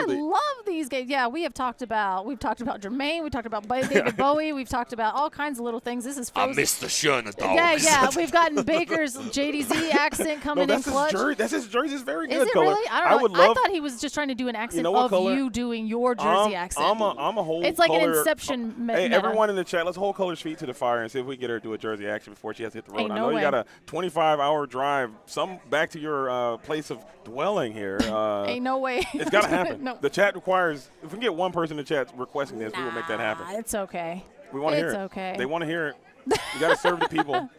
[SPEAKER 8] love these games. Yeah, we've talked about Jermaine. We talked about David Bowie. We've talked about all kinds of little things. This is
[SPEAKER 4] I missed the Sherna
[SPEAKER 8] Yeah,
[SPEAKER 4] dogs.
[SPEAKER 8] yeah. We've gotten Baker's JDZ accent coming in clutch.
[SPEAKER 7] That's his jersey. It's very good.
[SPEAKER 8] Is it
[SPEAKER 7] color.
[SPEAKER 8] really? I don't know. I thought he was just trying to do an accent of you doing your jersey accent.
[SPEAKER 7] I'm a whole
[SPEAKER 8] It's like
[SPEAKER 7] color,
[SPEAKER 8] an Inception
[SPEAKER 7] Hey,
[SPEAKER 8] meta.
[SPEAKER 7] everyone in the chat, let's hold Color's feet to the fire and see if we can get her to do a jersey action before she has to hit the road.
[SPEAKER 8] Ain't
[SPEAKER 7] I
[SPEAKER 8] no
[SPEAKER 7] know
[SPEAKER 8] way.
[SPEAKER 7] you got a 25-hour drive back to your place of dwelling here.
[SPEAKER 8] Ain't no way.
[SPEAKER 7] It's got to happen.
[SPEAKER 8] No.
[SPEAKER 7] The chat requires, if we can get one person in the chat requesting this, we will make that happen.
[SPEAKER 8] It's okay.
[SPEAKER 7] We want to hear it.
[SPEAKER 8] It's okay.
[SPEAKER 7] They want to hear it. You got to serve the people.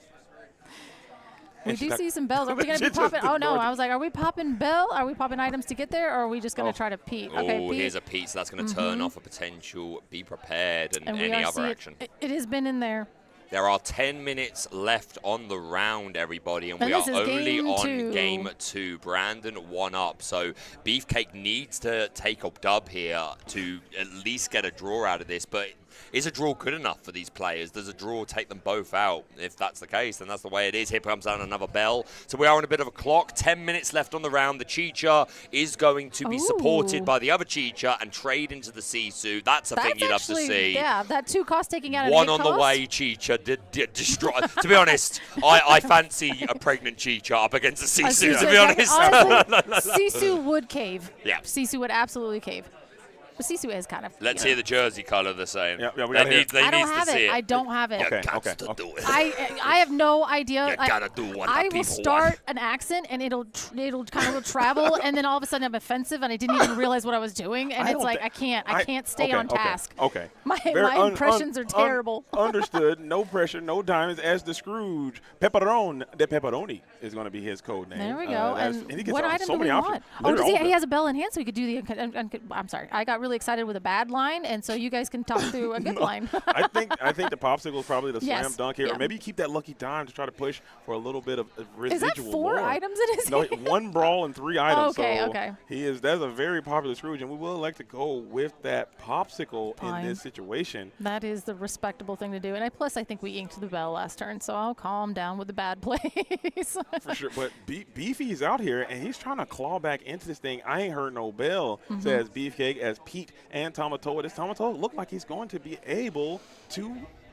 [SPEAKER 8] We do see some bells. Are we going to be popping? Oh, no. I was like, are we popping bell? Are we popping items to get there, or are we just going to try to peat? Okay,
[SPEAKER 4] Pete. Here's a Pete, so that's going to turn off a potential be prepared and
[SPEAKER 8] we
[SPEAKER 4] any
[SPEAKER 8] are
[SPEAKER 4] other action.
[SPEAKER 8] It has been in there.
[SPEAKER 4] There are 10 minutes left on the round, everybody, and we are only on game 2. Brandon 1 up, so Beefcake needs to take a dub here to at least get a draw out of this, but is a draw good enough for these players? Does a draw take them both out? If that's the case, then that's the way it is. Here comes down another bell. So we are on a bit of a clock. 10 minutes left on the round. The Chicha is going to be supported by the other Chicha and trade into the Sisu. That's a thing you'd love to see.
[SPEAKER 8] Yeah, that 2 cost taking out of
[SPEAKER 4] 1 on the way, Chicha did destroy. To be honest, I fancy a pregnant Chicha up against a Sisu, to be honest.
[SPEAKER 8] Honestly, Sisu would cave.
[SPEAKER 4] Yeah.
[SPEAKER 8] Sisu would absolutely cave. But Sisu is kind of.
[SPEAKER 4] Let's hear the jersey color the same.
[SPEAKER 7] Yeah, we gotta hear it.
[SPEAKER 8] I don't have it. I don't have it.
[SPEAKER 7] Okay.
[SPEAKER 4] Do it.
[SPEAKER 8] I have no idea.
[SPEAKER 4] You gotta do what the
[SPEAKER 8] I will
[SPEAKER 4] people
[SPEAKER 8] start
[SPEAKER 4] want.
[SPEAKER 8] an accent and it'll kind of travel, and then all of a sudden I'm offensive and I didn't even realize what I was doing, and it's like I can't stay on task.
[SPEAKER 7] Okay.
[SPEAKER 8] My impressions are terrible.
[SPEAKER 7] Understood. No pressure, no diamonds. As the Scrooge, Pepperoni is going to be his code name.
[SPEAKER 8] There we go.
[SPEAKER 7] And he gets
[SPEAKER 8] what item
[SPEAKER 7] so
[SPEAKER 8] do
[SPEAKER 7] many
[SPEAKER 8] we
[SPEAKER 7] options.
[SPEAKER 8] want? Oh, he has a bell in hand, so he could do the. I'm sorry. I got really excited with a bad line, and so you guys can talk through a good line.
[SPEAKER 7] I think the Popsicle is probably the slam dunk here.
[SPEAKER 8] Yeah.
[SPEAKER 7] Or maybe you keep that lucky dime to try to push for a little bit of residual.
[SPEAKER 8] Is that 4
[SPEAKER 7] lore.
[SPEAKER 8] items in his
[SPEAKER 7] No,
[SPEAKER 8] hand?
[SPEAKER 7] 1 brawl and 3 items.
[SPEAKER 8] Okay,
[SPEAKER 7] so
[SPEAKER 8] okay.
[SPEAKER 7] That's a very popular Scrooge, and we will elect to go with that Popsicle in this situation.
[SPEAKER 8] That is the respectable thing to do. And plus, I think we inked the bell last turn, so I'll calm down with the bad plays.
[SPEAKER 7] For sure. But Beefy's out here, and he's trying to claw back into this thing. I ain't heard no bell, says Beefcake, as Pete and Tamatoa. This Tamatoa looked like he's going to be able to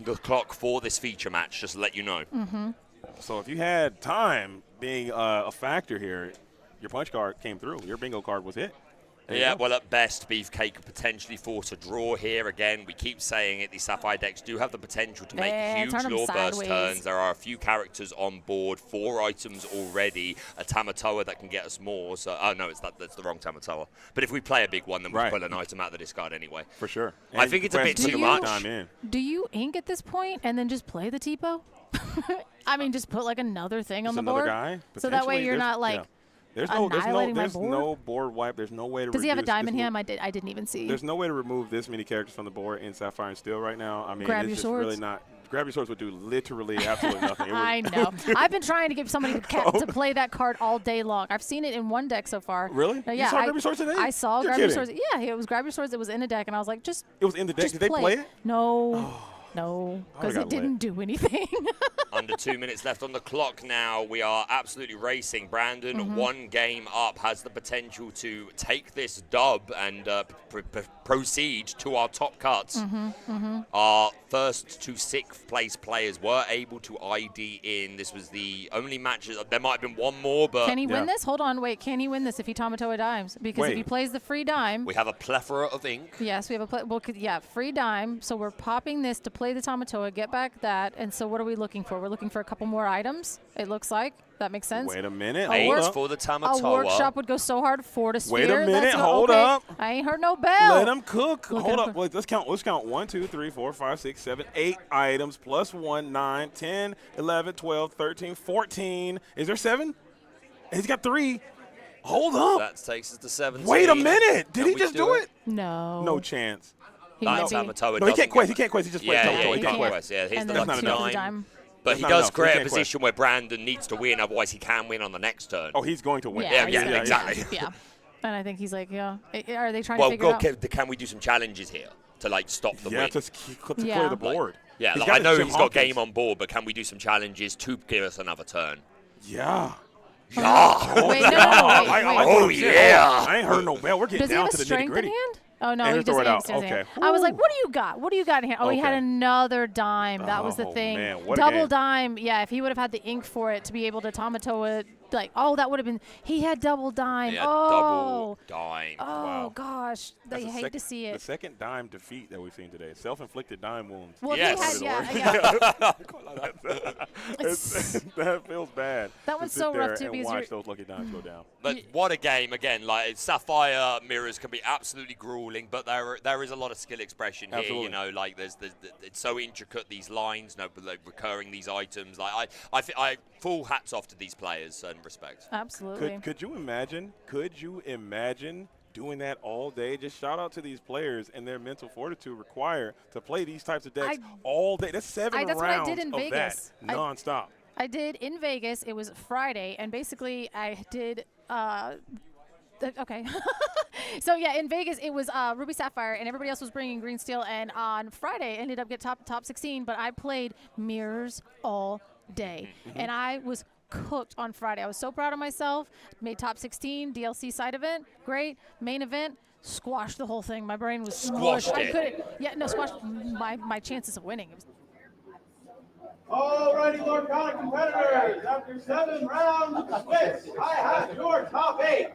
[SPEAKER 4] on the clock for this feature match, just to let you know.
[SPEAKER 7] So if you had time being a factor here, your punch card came through. Your bingo card was hit.
[SPEAKER 4] Yeah, well, at best, Beefcake could potentially force a draw here. Again, we keep saying it, these Sapphire decks do have the potential to make huge
[SPEAKER 8] turn 'em
[SPEAKER 4] lore burst
[SPEAKER 8] sideways.
[SPEAKER 4] turns. There are a few characters on board, 4 items already, a Tamatoa that can get us more. So, oh, no, that's the wrong Tamatoa. But if we play a big one, then we'll pull an item out of the discard anyway.
[SPEAKER 7] For sure.
[SPEAKER 4] I think it's a bit too much.
[SPEAKER 8] Do you ink at this point and then just play the Tipo? I mean, just put like another thing on the board.
[SPEAKER 7] Guy,
[SPEAKER 8] so that way you're not like annihilating my board.
[SPEAKER 7] no board wipe. There's no way to.
[SPEAKER 8] Does he have a
[SPEAKER 7] reduce
[SPEAKER 8] diamond
[SPEAKER 7] this
[SPEAKER 8] hand? I didn't even see.
[SPEAKER 7] There's no way to remove this many characters from the board in Sapphire and Steel right now. I mean,
[SPEAKER 8] Grab
[SPEAKER 7] it's
[SPEAKER 8] your
[SPEAKER 7] just
[SPEAKER 8] swords.
[SPEAKER 7] really not. Grab your swords would do literally absolutely nothing.
[SPEAKER 8] I know. I've been trying to get somebody to play that card all day long. I've seen it in one deck so far.
[SPEAKER 7] Really?
[SPEAKER 8] Yeah,
[SPEAKER 7] You saw Grab Your Swords today?
[SPEAKER 8] I saw
[SPEAKER 7] You're
[SPEAKER 8] Grab Your
[SPEAKER 7] kidding.
[SPEAKER 8] Swords. Yeah, it was Grab Your Swords. It was in a deck, and I was like, just.
[SPEAKER 7] It was in the deck.
[SPEAKER 8] Just
[SPEAKER 7] Did they play it?
[SPEAKER 8] No. No, because
[SPEAKER 7] got
[SPEAKER 8] it didn't do anything.
[SPEAKER 4] Under 2 minutes left on the clock now. We are absolutely racing. Brandon, 1 game up, has the potential to take this dub and proceed to our top cuts. Our first to 6th place players were able to ID in. This was the only match. There might have been one more, but...
[SPEAKER 8] Can he win this? Hold on, wait. Can he win this if he Tamatoa dimes? Because if he plays the free dime...
[SPEAKER 4] We have a plethora of ink.
[SPEAKER 8] Yes, we have a free dime. So we're popping this to play the Tamatoa, get back that. And so what are we looking for? We're looking for a couple more items, it looks like. That makes sense.
[SPEAKER 7] Wait a minute.
[SPEAKER 4] Hold for the Tamatoa.
[SPEAKER 8] A workshop would go so hard for the sphere.
[SPEAKER 7] Wait a minute.
[SPEAKER 8] That's
[SPEAKER 7] Hold
[SPEAKER 8] okay.
[SPEAKER 7] up.
[SPEAKER 8] I ain't heard no bell.
[SPEAKER 7] Let him cook. Hold up. Wait, let's count. Let's count 1, 2, 3, 4, 5, 6, 7, 8 items plus 1, 9, 10, 11, 12, 13, 14. Is there 7? He's got 3. Hold up.
[SPEAKER 4] That takes us to 17.
[SPEAKER 7] Wait a minute. Did
[SPEAKER 4] Can
[SPEAKER 7] he
[SPEAKER 4] we
[SPEAKER 7] just do it?
[SPEAKER 8] No.
[SPEAKER 7] No chance.
[SPEAKER 4] Tamatoa
[SPEAKER 7] No, he can't quest. He can't quest. He just plays Tamatoa.
[SPEAKER 4] He can't quest. Yeah, here's the lucky dime. But he
[SPEAKER 7] not
[SPEAKER 4] does
[SPEAKER 7] enough.
[SPEAKER 4] create
[SPEAKER 7] He
[SPEAKER 4] a
[SPEAKER 7] can't quest.
[SPEAKER 4] position where Brandon needs to win, otherwise he can win on the next turn.
[SPEAKER 7] Oh, he's going to win.
[SPEAKER 4] Yeah, exactly.
[SPEAKER 8] Yeah. And I think he's like, yeah. Are they trying
[SPEAKER 4] Well,
[SPEAKER 8] to figure it out?
[SPEAKER 4] can we do some challenges here to like stop the win?
[SPEAKER 7] to clear the board.
[SPEAKER 4] Yeah,
[SPEAKER 7] He's
[SPEAKER 4] like,
[SPEAKER 7] got
[SPEAKER 4] I know
[SPEAKER 7] Jim
[SPEAKER 4] he's got
[SPEAKER 7] Hawkins.
[SPEAKER 4] game on board, but can we do some challenges to give us another turn?
[SPEAKER 7] Yeah.
[SPEAKER 4] Yeah.
[SPEAKER 8] Wait, no,
[SPEAKER 4] Oh, yeah.
[SPEAKER 7] I ain't heard no bell. We're getting
[SPEAKER 8] Does he
[SPEAKER 7] down
[SPEAKER 8] have
[SPEAKER 7] to
[SPEAKER 8] a
[SPEAKER 7] the
[SPEAKER 8] strength in
[SPEAKER 7] nitty-gritty.
[SPEAKER 8] hand? Oh, no,
[SPEAKER 7] And
[SPEAKER 8] he
[SPEAKER 7] throw
[SPEAKER 8] just
[SPEAKER 7] it out.
[SPEAKER 8] inks his hand.
[SPEAKER 7] Okay.
[SPEAKER 8] I was like, what do you got? What do you got in hand? Oh, he had
[SPEAKER 7] Okay.
[SPEAKER 8] another dime. That was the
[SPEAKER 7] Oh,
[SPEAKER 8] thing.
[SPEAKER 7] man, what a
[SPEAKER 8] Double
[SPEAKER 7] game.
[SPEAKER 8] dime. Yeah, if he would have had the ink for it to be able to Tamatoa, like, oh, that would have been. He had double dime.
[SPEAKER 4] Yeah,
[SPEAKER 8] oh.
[SPEAKER 4] double dime.
[SPEAKER 8] Oh,
[SPEAKER 7] Wow.
[SPEAKER 8] gosh. They
[SPEAKER 7] That's
[SPEAKER 8] hate to see
[SPEAKER 7] The
[SPEAKER 8] it.
[SPEAKER 7] second dime defeat that we've seen today. Self-inflicted dime wounds.
[SPEAKER 8] Well,
[SPEAKER 4] Yes.
[SPEAKER 8] he had, yeah.
[SPEAKER 7] That feels bad.
[SPEAKER 8] That
[SPEAKER 7] to
[SPEAKER 8] one's
[SPEAKER 7] sit
[SPEAKER 8] so rough,
[SPEAKER 7] there
[SPEAKER 8] too,
[SPEAKER 7] and
[SPEAKER 8] because
[SPEAKER 7] watch
[SPEAKER 8] you're-
[SPEAKER 7] those lucky dimes go down.
[SPEAKER 4] But what a game again! Like Sapphire mirrors can be absolutely grueling, but there is a lot of skill expression here.
[SPEAKER 7] Absolutely.
[SPEAKER 4] You know, like there's it's so intricate, these lines, like recurring these items. Like I full hats off to these players and respect.
[SPEAKER 8] Absolutely.
[SPEAKER 7] Could you imagine? Could you imagine doing that all day? Just shout out to these players and their mental fortitude required to play these types of decks all day. That's 7
[SPEAKER 8] that's what I
[SPEAKER 7] rounds
[SPEAKER 8] did in
[SPEAKER 7] of
[SPEAKER 8] Vegas.
[SPEAKER 7] that nonstop.
[SPEAKER 8] I did in Vegas. It was Friday, and basically I did. Okay. So yeah, in Vegas it was Ruby Sapphire, and everybody else was bringing Green Steel. And on Friday, I ended up getting top 16. But I played mirrors all day, and I was cooked on Friday. I was so proud of myself. Made top 16, DLC side event, great. Main event, squashed the whole thing. My brain was
[SPEAKER 4] Squashed
[SPEAKER 8] smushed. I
[SPEAKER 4] it.
[SPEAKER 8] couldn't. Yeah, no, squashed my chances of winning. It was,
[SPEAKER 2] Alrighty, Lorcana competitors, after 7 rounds of splits, I have your top 8.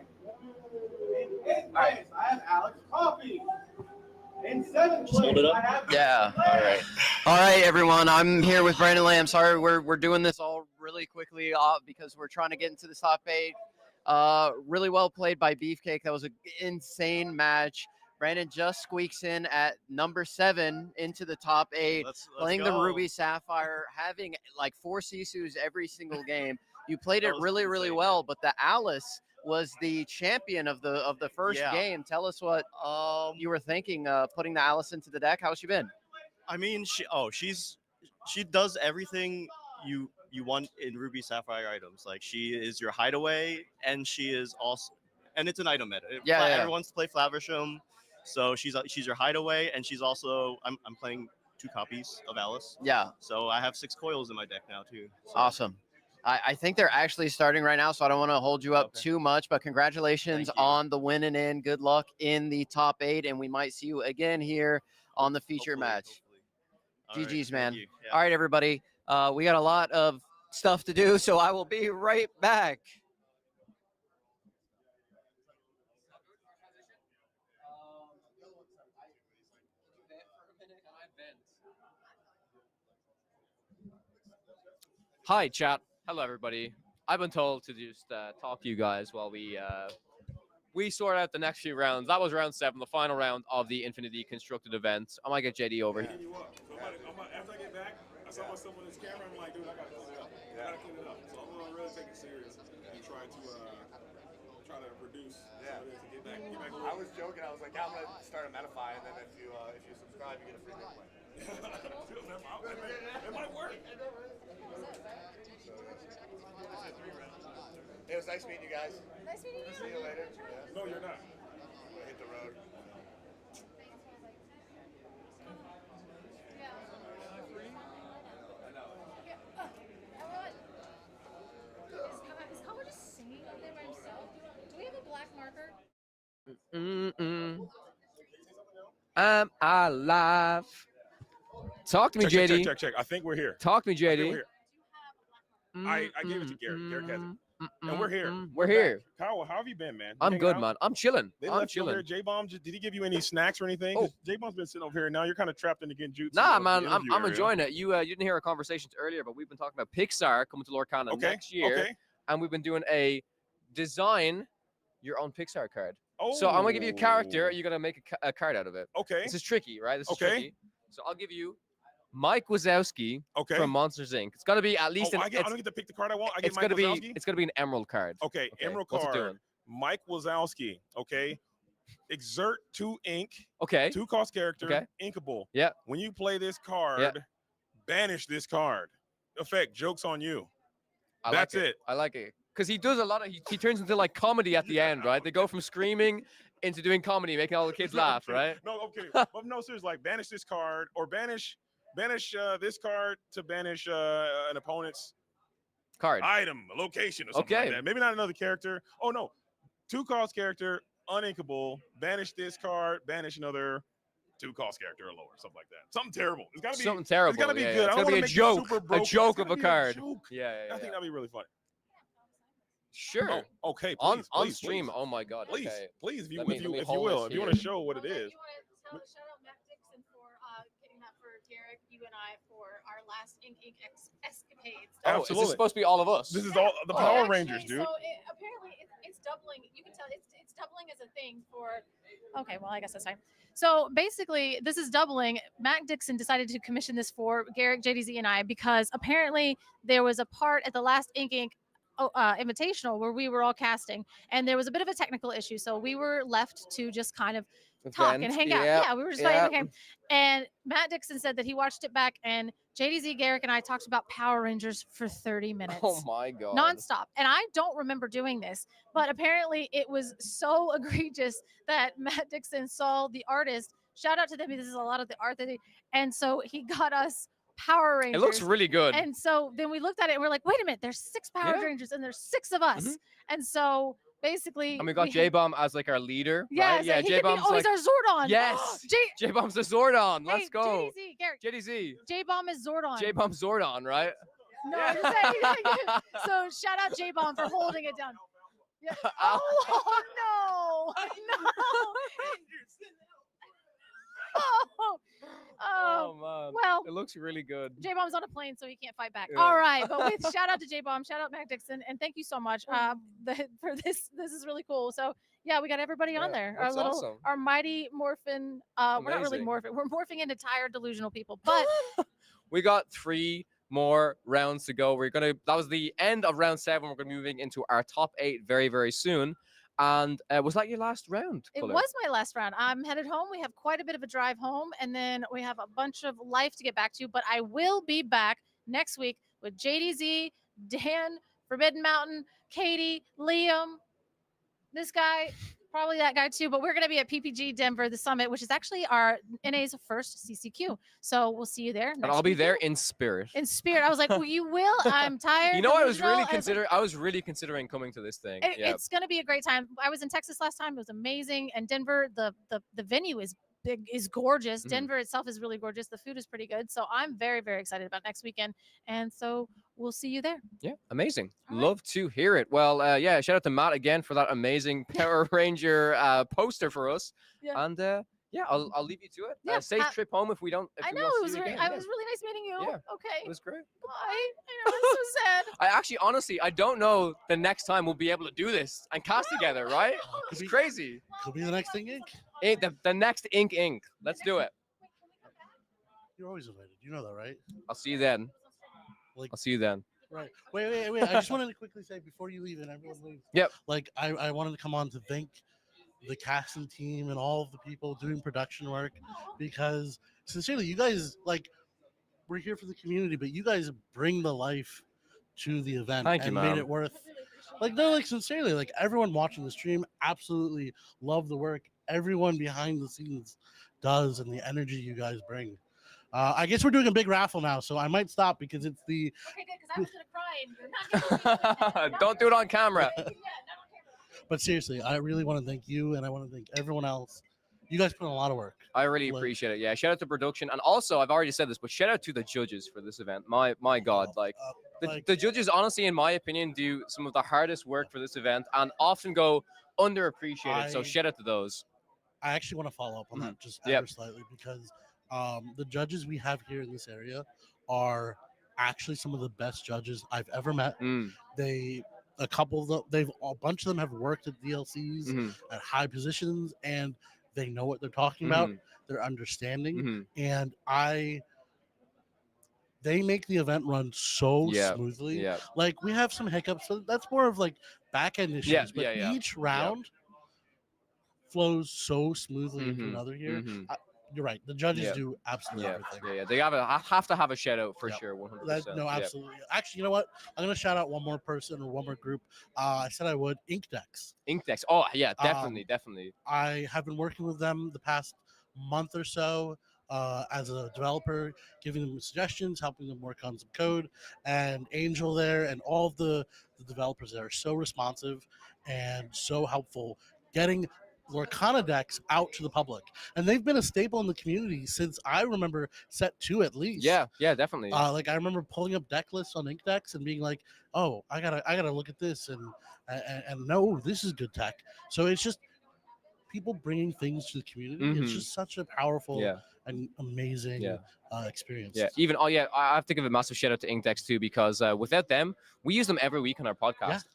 [SPEAKER 2] In 8th place, I have Alex Coffey. In 7th place, I have
[SPEAKER 11] Yeah. All right, everyone. I'm here with Brandon Lamb. Sorry, we're doing this all really quickly because we're trying to get into the top 8. Really well played by Beefcake. That was an insane match. Brandon just squeaks in at number 7 into the top 8, playing the Ruby Sapphire, having like 4 Sisus every single game. You played it really, really well, but the Alice was the champion of the first game. Tell us what you were thinking putting the Alice into the deck. How's she been?
[SPEAKER 22] I mean, she does everything you want in Ruby Sapphire items. Like she is your hideaway, and she is also, and it's an item meta. Everyone wants to play Flaversham, so she's your hideaway, and she's also I'm playing 2 copies of Alice.
[SPEAKER 11] Yeah.
[SPEAKER 22] So I have 6 coils in my deck now too. So.
[SPEAKER 11] Awesome. I think they're actually starting right now, so I don't want to hold you up too much, but congratulations on the win and in. Good luck in the top 8, and we might see you again here on the feature match. GG's, man. All right, everybody. We got a lot of stuff to do, so I will be right back.
[SPEAKER 13] Hi, chat. Hello, everybody. I've been told to just talk to you guys while we sort out the next few rounds. That was round 7, the final round of the Infinity Constructed event. I might get JD over here.
[SPEAKER 7] After I get back, I saw myself on this camera. I'm like, dude, I gotta clean it up. I gotta clean it up. So I'm gonna really take it serious and try to reduce some of this and get back.
[SPEAKER 6] I was joking. I was like, yeah, I'm gonna start a Metafy, and then if you subscribe, you get a free giveaway.
[SPEAKER 7] That might work.
[SPEAKER 6] It was nice meeting you guys.
[SPEAKER 21] Nice meeting you.
[SPEAKER 6] See you later. Yeah.
[SPEAKER 7] No, you're not.
[SPEAKER 6] Hit the road.
[SPEAKER 8] Is Howard just singing up there by himself? Do we have a black marker?
[SPEAKER 13] I'm alive. Talk to me,
[SPEAKER 7] check,
[SPEAKER 13] JD.
[SPEAKER 7] Check. I think we're here.
[SPEAKER 13] Talk to me, JD.
[SPEAKER 7] I gave it to Garrett. Garrett has it. And we're here.
[SPEAKER 13] We're here.
[SPEAKER 7] Kyle, how have you been, man?
[SPEAKER 13] I'm good, man. I'm chilling.
[SPEAKER 7] They
[SPEAKER 13] I'm
[SPEAKER 7] left you over
[SPEAKER 13] chilling.
[SPEAKER 7] here. J-Bomb, did he give you any snacks or anything?
[SPEAKER 13] Oh.
[SPEAKER 7] J-Bomb's been sitting over here. Now you're kind of trapped in the genjutsu.
[SPEAKER 13] Nah,
[SPEAKER 7] of the
[SPEAKER 13] man,
[SPEAKER 7] interview
[SPEAKER 13] I'm
[SPEAKER 7] area.
[SPEAKER 13] enjoying it. You didn't hear our conversations earlier, but we've been talking about Pixar coming to Lorcana next year, and we've been doing a design your own Pixar card. So I'm gonna give you a character. You're gonna make a card out of it.
[SPEAKER 7] Okay.
[SPEAKER 13] This is tricky, right? This is tricky. So I'll give you Mike Wazowski from Monsters Inc. It's gonna be at least
[SPEAKER 7] I don't get to pick the card I want. I get
[SPEAKER 13] it's
[SPEAKER 7] Mike
[SPEAKER 13] gonna be
[SPEAKER 7] Wazowski?
[SPEAKER 13] it's gonna be an emerald card.
[SPEAKER 7] Okay, emerald
[SPEAKER 13] what's it
[SPEAKER 7] card.
[SPEAKER 13] doing?
[SPEAKER 7] Mike Wazowski. Okay. Exert 2 ink.
[SPEAKER 13] Okay.
[SPEAKER 7] 2 cost character.
[SPEAKER 13] Okay.
[SPEAKER 7] Inkable.
[SPEAKER 13] Yeah.
[SPEAKER 7] When you play this card, banish this card. Effect. Joke's on you. That's it.
[SPEAKER 13] I like it. Because he does a lot of he turns into like comedy at the end, right? They go from screaming into doing comedy, making all the kids laugh, right?
[SPEAKER 7] No, okay. But no, seriously, like banish this card or banish this card to banish an opponent's
[SPEAKER 13] card,
[SPEAKER 7] item, location, or something like that. Maybe not another character. Oh no, 2 cost character, uninkable. Banish this card, banish another 2 cost character or lower, something like that. Something terrible. It's gotta be
[SPEAKER 13] something terrible.
[SPEAKER 7] It's gotta be good.
[SPEAKER 13] It's
[SPEAKER 7] I don't
[SPEAKER 13] gonna be
[SPEAKER 7] wanna
[SPEAKER 13] a
[SPEAKER 7] make it
[SPEAKER 13] joke,
[SPEAKER 7] super broken.
[SPEAKER 13] a joke
[SPEAKER 7] It's
[SPEAKER 13] of
[SPEAKER 7] gotta
[SPEAKER 13] a
[SPEAKER 7] be
[SPEAKER 13] card.
[SPEAKER 7] joke.
[SPEAKER 13] Yeah.
[SPEAKER 7] I think that'd be really funny.
[SPEAKER 13] Sure.
[SPEAKER 7] Oh, okay.
[SPEAKER 13] On
[SPEAKER 7] Please,
[SPEAKER 13] on
[SPEAKER 7] please,
[SPEAKER 13] stream.
[SPEAKER 7] please.
[SPEAKER 13] Oh my God.
[SPEAKER 7] Please,
[SPEAKER 13] okay.
[SPEAKER 7] please, if you
[SPEAKER 13] Let me hold
[SPEAKER 7] will,
[SPEAKER 13] this
[SPEAKER 7] if you
[SPEAKER 13] here.
[SPEAKER 7] want to show what it is.
[SPEAKER 8] Shout out Matt Dixon for getting that for Garrick, you and I, for our last Ink escapades.
[SPEAKER 13] Oh, is this supposed to be all of us?
[SPEAKER 7] This is all the Power Rangers, dude.
[SPEAKER 8] So apparently it's doubling. You can tell it's doubling as a thing for. Okay, well I guess that's fine. So basically, this is doubling. Matt Dixon decided to commission this for Garrick, JDZ, and I because apparently there was a part at the last Ink Invitational where we were all casting, and there was a bit of a technical issue. So we were left to just kind of talk and hang out. Yeah, we were just playing the game. And Matt Dixon said that he watched it back, and JDZ, Garrick, and I talked about Power Rangers for 30 minutes.
[SPEAKER 13] Oh my God.
[SPEAKER 8] Nonstop. And I don't remember doing this, but apparently it was so egregious that Matt Dixon saw the artist. Shout out to them. This is a lot of the art that and so he got us Power Rangers.
[SPEAKER 13] It looks really good.
[SPEAKER 8] And so then we looked at it and we're like, wait a minute, there's 6 Power Rangers and there's 6 of us. And so basically,
[SPEAKER 13] and we got J-Bomb as like our leader.
[SPEAKER 8] Yes,
[SPEAKER 13] right? Yeah,
[SPEAKER 8] he could be-
[SPEAKER 13] J-Bomb's
[SPEAKER 8] oh,
[SPEAKER 13] like,
[SPEAKER 8] he's our Zordon.
[SPEAKER 13] Yes. J-Bomb's the Zordon. Let's go.
[SPEAKER 8] JDZ, Garrick.
[SPEAKER 13] JDZ.
[SPEAKER 8] J-Bomb is Zordon.
[SPEAKER 13] J-Bomb Zordon, right?
[SPEAKER 8] No, I'm just saying. So shout out J-Bomb for holding it down. Yeah. Oh, no.
[SPEAKER 13] Oh man.
[SPEAKER 8] Well,
[SPEAKER 13] it looks really good.
[SPEAKER 8] J-Bomb's on a plane, so he can't fight back.
[SPEAKER 13] Yeah.
[SPEAKER 8] All right, but with shout out to J-Bomb, shout out Mac Dixon, and thank you so much for this. This is really cool. So yeah, we got everybody on there. Our
[SPEAKER 13] that's
[SPEAKER 8] little,
[SPEAKER 13] awesome.
[SPEAKER 8] our mighty morphin. We're not really
[SPEAKER 13] Amazing.
[SPEAKER 8] morphing. We're morphing into tired, delusional people. But
[SPEAKER 13] We got 3 more rounds to go. That was the end of round 7. We're gonna be moving into our top 8 very, very soon. And was that your last round?
[SPEAKER 8] it
[SPEAKER 13] Colette?
[SPEAKER 8] was my last round. I'm headed home. We have quite a bit of a drive home, and then we have a bunch of life to get back to. But I will be back next week with JDZ, Dan, Forbidden Mountain, Katie, Liam, this guy, probably that guy too. But we're going to be at PPG Denver, the summit, which is actually our NA's first CCQ. So we'll see you there.
[SPEAKER 13] And I'll be there in spirit.
[SPEAKER 8] In spirit. I was like, well, you will. I'm tired.
[SPEAKER 13] You know, I was
[SPEAKER 8] delusional.
[SPEAKER 13] really considering coming to this thing.
[SPEAKER 8] It-
[SPEAKER 13] Yeah.
[SPEAKER 8] It's going to be a great time. I was in Texas last time. It was amazing. And Denver, the venue is big, is gorgeous.
[SPEAKER 13] Mhm.
[SPEAKER 8] Denver itself is really gorgeous. The food is pretty good. So I'm very, very excited about next weekend. And so we'll see you there.
[SPEAKER 13] Yeah, amazing. Love to hear it. Well, yeah, shout out to Matt again for that amazing Power Ranger poster for us.
[SPEAKER 8] Yeah.
[SPEAKER 13] And
[SPEAKER 3] Yeah, I'll leave you to it.
[SPEAKER 8] Yeah,
[SPEAKER 3] Safe trip home if we don't. If
[SPEAKER 8] I
[SPEAKER 3] we
[SPEAKER 8] know
[SPEAKER 3] don't
[SPEAKER 8] it was
[SPEAKER 3] see you
[SPEAKER 8] really,
[SPEAKER 3] again.
[SPEAKER 8] it was really nice meeting you.
[SPEAKER 3] Yeah,
[SPEAKER 8] Okay.
[SPEAKER 3] it was great.
[SPEAKER 8] Bye. I know it's so sad.
[SPEAKER 3] I actually, honestly, I don't know the next time we'll be able to do this and cast together, right? It's crazy.
[SPEAKER 16] Could be the next thing, Ink.
[SPEAKER 3] The next Ink. Let's do it.
[SPEAKER 16] You're always invited. You know that, right?
[SPEAKER 3] I'll see you then. I'll see you then.
[SPEAKER 16] Right. Wait. I just wanted to quickly say before you leave and everyone leaves.
[SPEAKER 3] Yep.
[SPEAKER 16] Like I wanted to come on to thank the casting team and all of the people doing production work, because sincerely, you guys, like, we're here for the community, but you guys bring the life to the event.
[SPEAKER 3] Thank you,
[SPEAKER 16] and
[SPEAKER 3] man.
[SPEAKER 16] made it worth. Like, no, like, sincerely, like, everyone watching the stream absolutely love the work everyone behind the scenes does and the energy you guys bring. I guess we're doing a big raffle now, so I might stop because it's the.
[SPEAKER 8] Okay, good, because I was gonna cry and you're not.
[SPEAKER 3] Don't do it on camera.
[SPEAKER 16] But seriously, I really want to thank you, and I want to thank everyone else. You guys put in a lot of work.
[SPEAKER 3] I really appreciate it. Yeah, shout out to production, and also I've already said this, but shout out to the judges for this event. My God, like the judges, honestly, in my opinion, do some of the hardest work for this event, and often go underappreciated. So shout out to those.
[SPEAKER 16] I actually want to follow up on that just ever slightly, because the judges we have here in this area are actually some of the best judges I've ever met. A couple of them, a bunch of them have worked at DLCs at high positions, and they know what they're talking about. They're understanding, and they make the event run so smoothly.
[SPEAKER 3] Yeah.
[SPEAKER 16] Like, we have some hiccups, so that's more of like back end issues. But each round flows so smoothly into another here. You're right. The judges do absolutely everything.
[SPEAKER 3] Yeah. They have to have a shout out for sure. 100%.
[SPEAKER 16] No, absolutely. Actually, you know what? I'm gonna shout out one more person or one more group. I said I would. Inkdex.
[SPEAKER 3] Inkdex. Oh yeah, definitely.
[SPEAKER 16] I have been working with them the past month or so as a developer, giving them suggestions, helping them work on some code. And Angel there and all of the developers there are so responsive and so helpful, getting Lorcana decks out to the public, and they've been a staple in the community since I remember set 2 at least.
[SPEAKER 3] Yeah, definitely.
[SPEAKER 16] Like, I remember pulling up deck lists on Inkdex and being like, "Oh, I gotta look at this and no, this is good tech." So it's just people bringing things to the community. It's just such a powerful and amazing experience.
[SPEAKER 3] Yeah, even I have to give a massive shout out to Inkdex too, because without them, we use them every week on our podcast.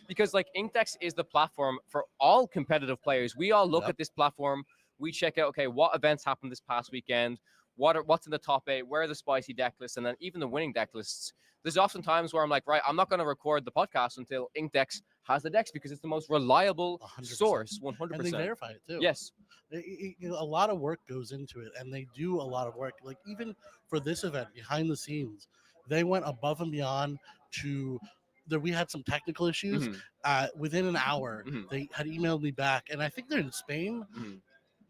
[SPEAKER 3] Because like Inkdex is the platform for all competitive players. We all look at this platform, we check out, okay, what events happened this past weekend, what's in the top 8, where are the spicy deck lists, and then even the winning deck lists. There's often times where I'm like, right, I'm not going to record the podcast until Inkdex has the decks, because it's the most reliable
[SPEAKER 16] 100%.
[SPEAKER 3] source. 100%.
[SPEAKER 16] And they verify it too.
[SPEAKER 3] Yes.
[SPEAKER 16] A lot of work goes into it, and they do a lot of work. Like, even for this event, behind the scenes, they went above and beyond to. We had some technical issues. Within an hour, they had emailed me back, and I think they're in Spain.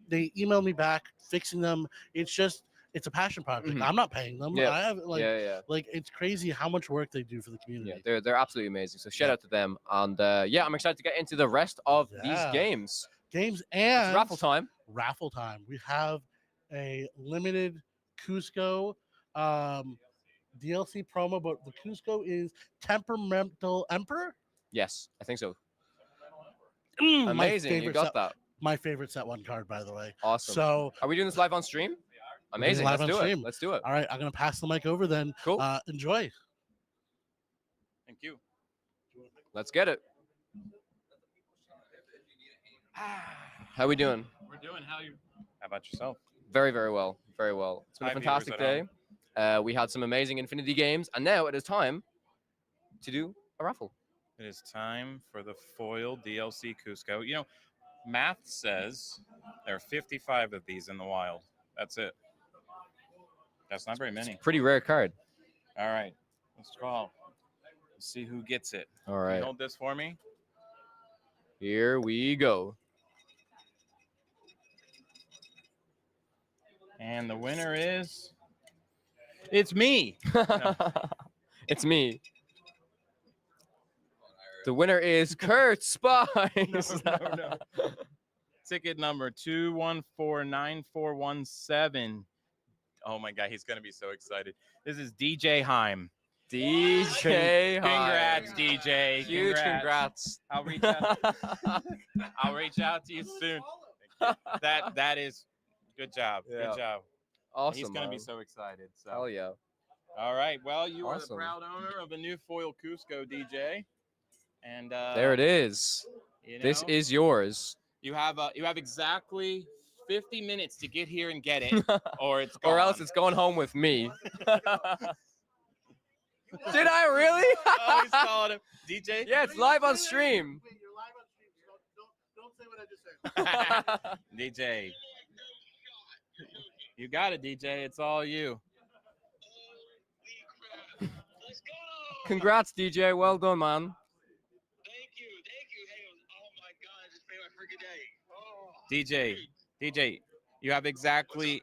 [SPEAKER 16] They emailed me back, fixing them. It's a passion project. I'm not paying them. I have like it's crazy how much work they do for the community.
[SPEAKER 3] Yeah, they're absolutely amazing. So shout out to them, and I'm excited to get into the rest of these games.
[SPEAKER 16] And
[SPEAKER 3] it's raffle time.
[SPEAKER 16] Raffle time. We have a limited Cusco DLC promo, but the Cusco is Temperamental Emperor.
[SPEAKER 3] Yes, I think so.
[SPEAKER 16] Amazing,
[SPEAKER 3] you got that.
[SPEAKER 16] My favorite set 1 card, by the way.
[SPEAKER 3] Awesome.
[SPEAKER 16] So,
[SPEAKER 3] are we doing this live on stream? Amazing. Let's do it. Let's do it.
[SPEAKER 16] All right, I'm gonna pass the mic over then.
[SPEAKER 3] Cool.
[SPEAKER 16] Enjoy.
[SPEAKER 3] Thank you. Let's get it. How we doing?
[SPEAKER 10] We're doing. How about yourself?
[SPEAKER 3] Very, very well. Very well. It's been a fantastic day. We had some amazing Infinity games, and now it is time to do a raffle.
[SPEAKER 10] It is time for the foil DLC Cusco. You know, math says there are 55 of these in the wild. That's it. That's not very many.
[SPEAKER 3] Pretty rare card.
[SPEAKER 10] All right. Let's call. Let's see who gets it.
[SPEAKER 3] All right.
[SPEAKER 10] Can you hold this for me?
[SPEAKER 3] Here we go.
[SPEAKER 10] And the winner is... It's me. No.
[SPEAKER 3] It's me. The winner is Kurt Spice.
[SPEAKER 10] No. Ticket number 2149417. Oh my God, he's gonna be so excited. This is DJ Heim.
[SPEAKER 3] DJ Heim.
[SPEAKER 10] Congrats, DJ.
[SPEAKER 3] Huge congrats.
[SPEAKER 10] I'll reach out. I'll reach out to you soon. That is Good job.
[SPEAKER 3] Yeah.
[SPEAKER 10] Good job.
[SPEAKER 3] Awesome,
[SPEAKER 10] He's gonna be
[SPEAKER 3] man.
[SPEAKER 10] so excited. So.
[SPEAKER 3] Hell yeah.
[SPEAKER 10] All right. Well, you are the
[SPEAKER 3] Awesome.
[SPEAKER 10] proud owner of a new foil Cusco, DJ. And
[SPEAKER 3] There it is.
[SPEAKER 10] You
[SPEAKER 3] This
[SPEAKER 10] know,
[SPEAKER 3] is yours.
[SPEAKER 10] you have exactly 50 minutes to get here and get it, or it's gone.
[SPEAKER 3] Or else it's going home with me. Did I really?
[SPEAKER 10] Oh, he's calling him. DJ?
[SPEAKER 3] Yeah, it's live on stream.
[SPEAKER 16] Wait, you're live on stream. Don't say what I just said.
[SPEAKER 10] DJ. You got it, DJ. It's all you.
[SPEAKER 3] Congrats, DJ. Well done, man.
[SPEAKER 10] DJ, you have exactly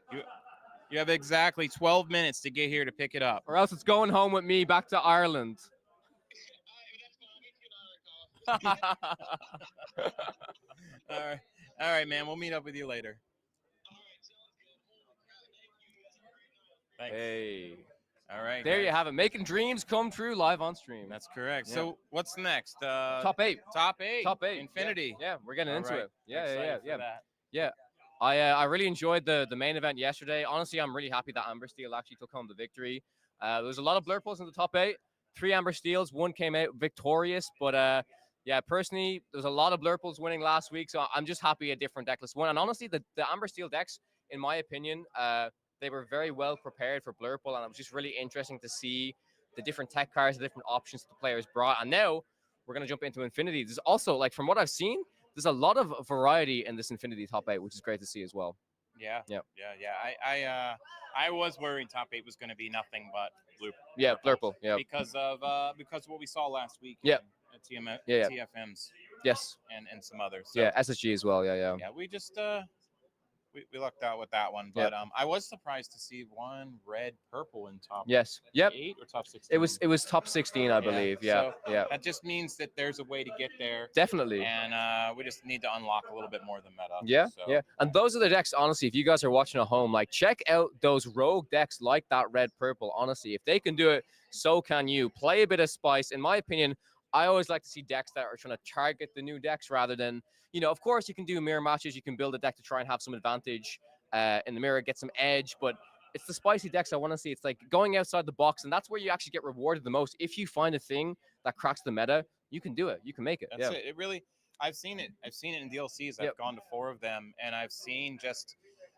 [SPEAKER 10] 12 minutes to get here to pick it up.
[SPEAKER 3] Or else it's going home with me back to Ireland.
[SPEAKER 10] All right, man. We'll meet up with you later. Thanks.
[SPEAKER 3] Hey.
[SPEAKER 10] All right.
[SPEAKER 3] There you
[SPEAKER 10] guys.
[SPEAKER 3] have it. Making dreams come true live on stream.
[SPEAKER 10] That's correct.
[SPEAKER 3] Yeah.
[SPEAKER 10] So what's next?
[SPEAKER 3] Top 8.
[SPEAKER 10] Top 8.
[SPEAKER 3] Top 8.
[SPEAKER 10] Infinity.
[SPEAKER 3] Yeah, we're getting
[SPEAKER 10] All
[SPEAKER 3] into
[SPEAKER 10] right.
[SPEAKER 3] it. Yeah.
[SPEAKER 10] Excited for that.
[SPEAKER 3] Yeah. I really enjoyed the main event yesterday. Honestly, I'm really happy that Amber Steel actually took home the victory. There was a lot of Blurples in the top 8. 3 Amber Steels. 1 came out victorious. But yeah, personally, there's a lot of Blurples winning last week. So I'm just happy a different decklist won. And honestly, the Amber Steel decks, in my opinion, they were very well prepared for Blurple. And it was just really interesting to see the different tech cards, the different options that the players brought. And now we're going to jump into Infinity. There's also, like, from what I've seen, there's a lot of variety in this Infinity top 8, which is great to see as well.
[SPEAKER 10] Yeah.
[SPEAKER 3] Yeah.
[SPEAKER 10] I was worried top 8 was going to be nothing but Blurple.
[SPEAKER 3] Yeah, Blurple. Yeah.
[SPEAKER 10] Because of what we saw last week.
[SPEAKER 3] Yeah.
[SPEAKER 10] At TFMs.
[SPEAKER 3] Yes.
[SPEAKER 10] And some others. So,
[SPEAKER 3] Yeah, SSG as well. Yeah.
[SPEAKER 10] Yeah, we just we lucked out with that one, but I was surprised to see 1 red purple in top.
[SPEAKER 3] Yes. Yep.
[SPEAKER 10] 8 or top 16.
[SPEAKER 3] It was top 16, I believe. Yeah.
[SPEAKER 10] So
[SPEAKER 3] Yeah.
[SPEAKER 10] That just means that there's a way to get there.
[SPEAKER 3] Definitely.
[SPEAKER 10] And we just need to unlock a little bit more of the meta.
[SPEAKER 3] Yeah,
[SPEAKER 10] So.
[SPEAKER 3] yeah. And those are the decks, honestly, if you guys are watching at home, like, check out those rogue decks like that red purple. Honestly, if they can do it, so can you. Play a bit of spice. In my opinion, I always like to see decks that are trying to target the new decks rather than, of course you can do mirror matches. You can build a deck to try and have some advantage in the mirror, get some edge, but it's the spicy decks I want to see. It's like going outside the box, and that's where you actually get rewarded the most. If you find a thing that cracks the meta, you can do it. You can make it.
[SPEAKER 10] That's it. It really, I've seen it. I've seen it in DLCs. I've gone to 4 of them, and I've seen just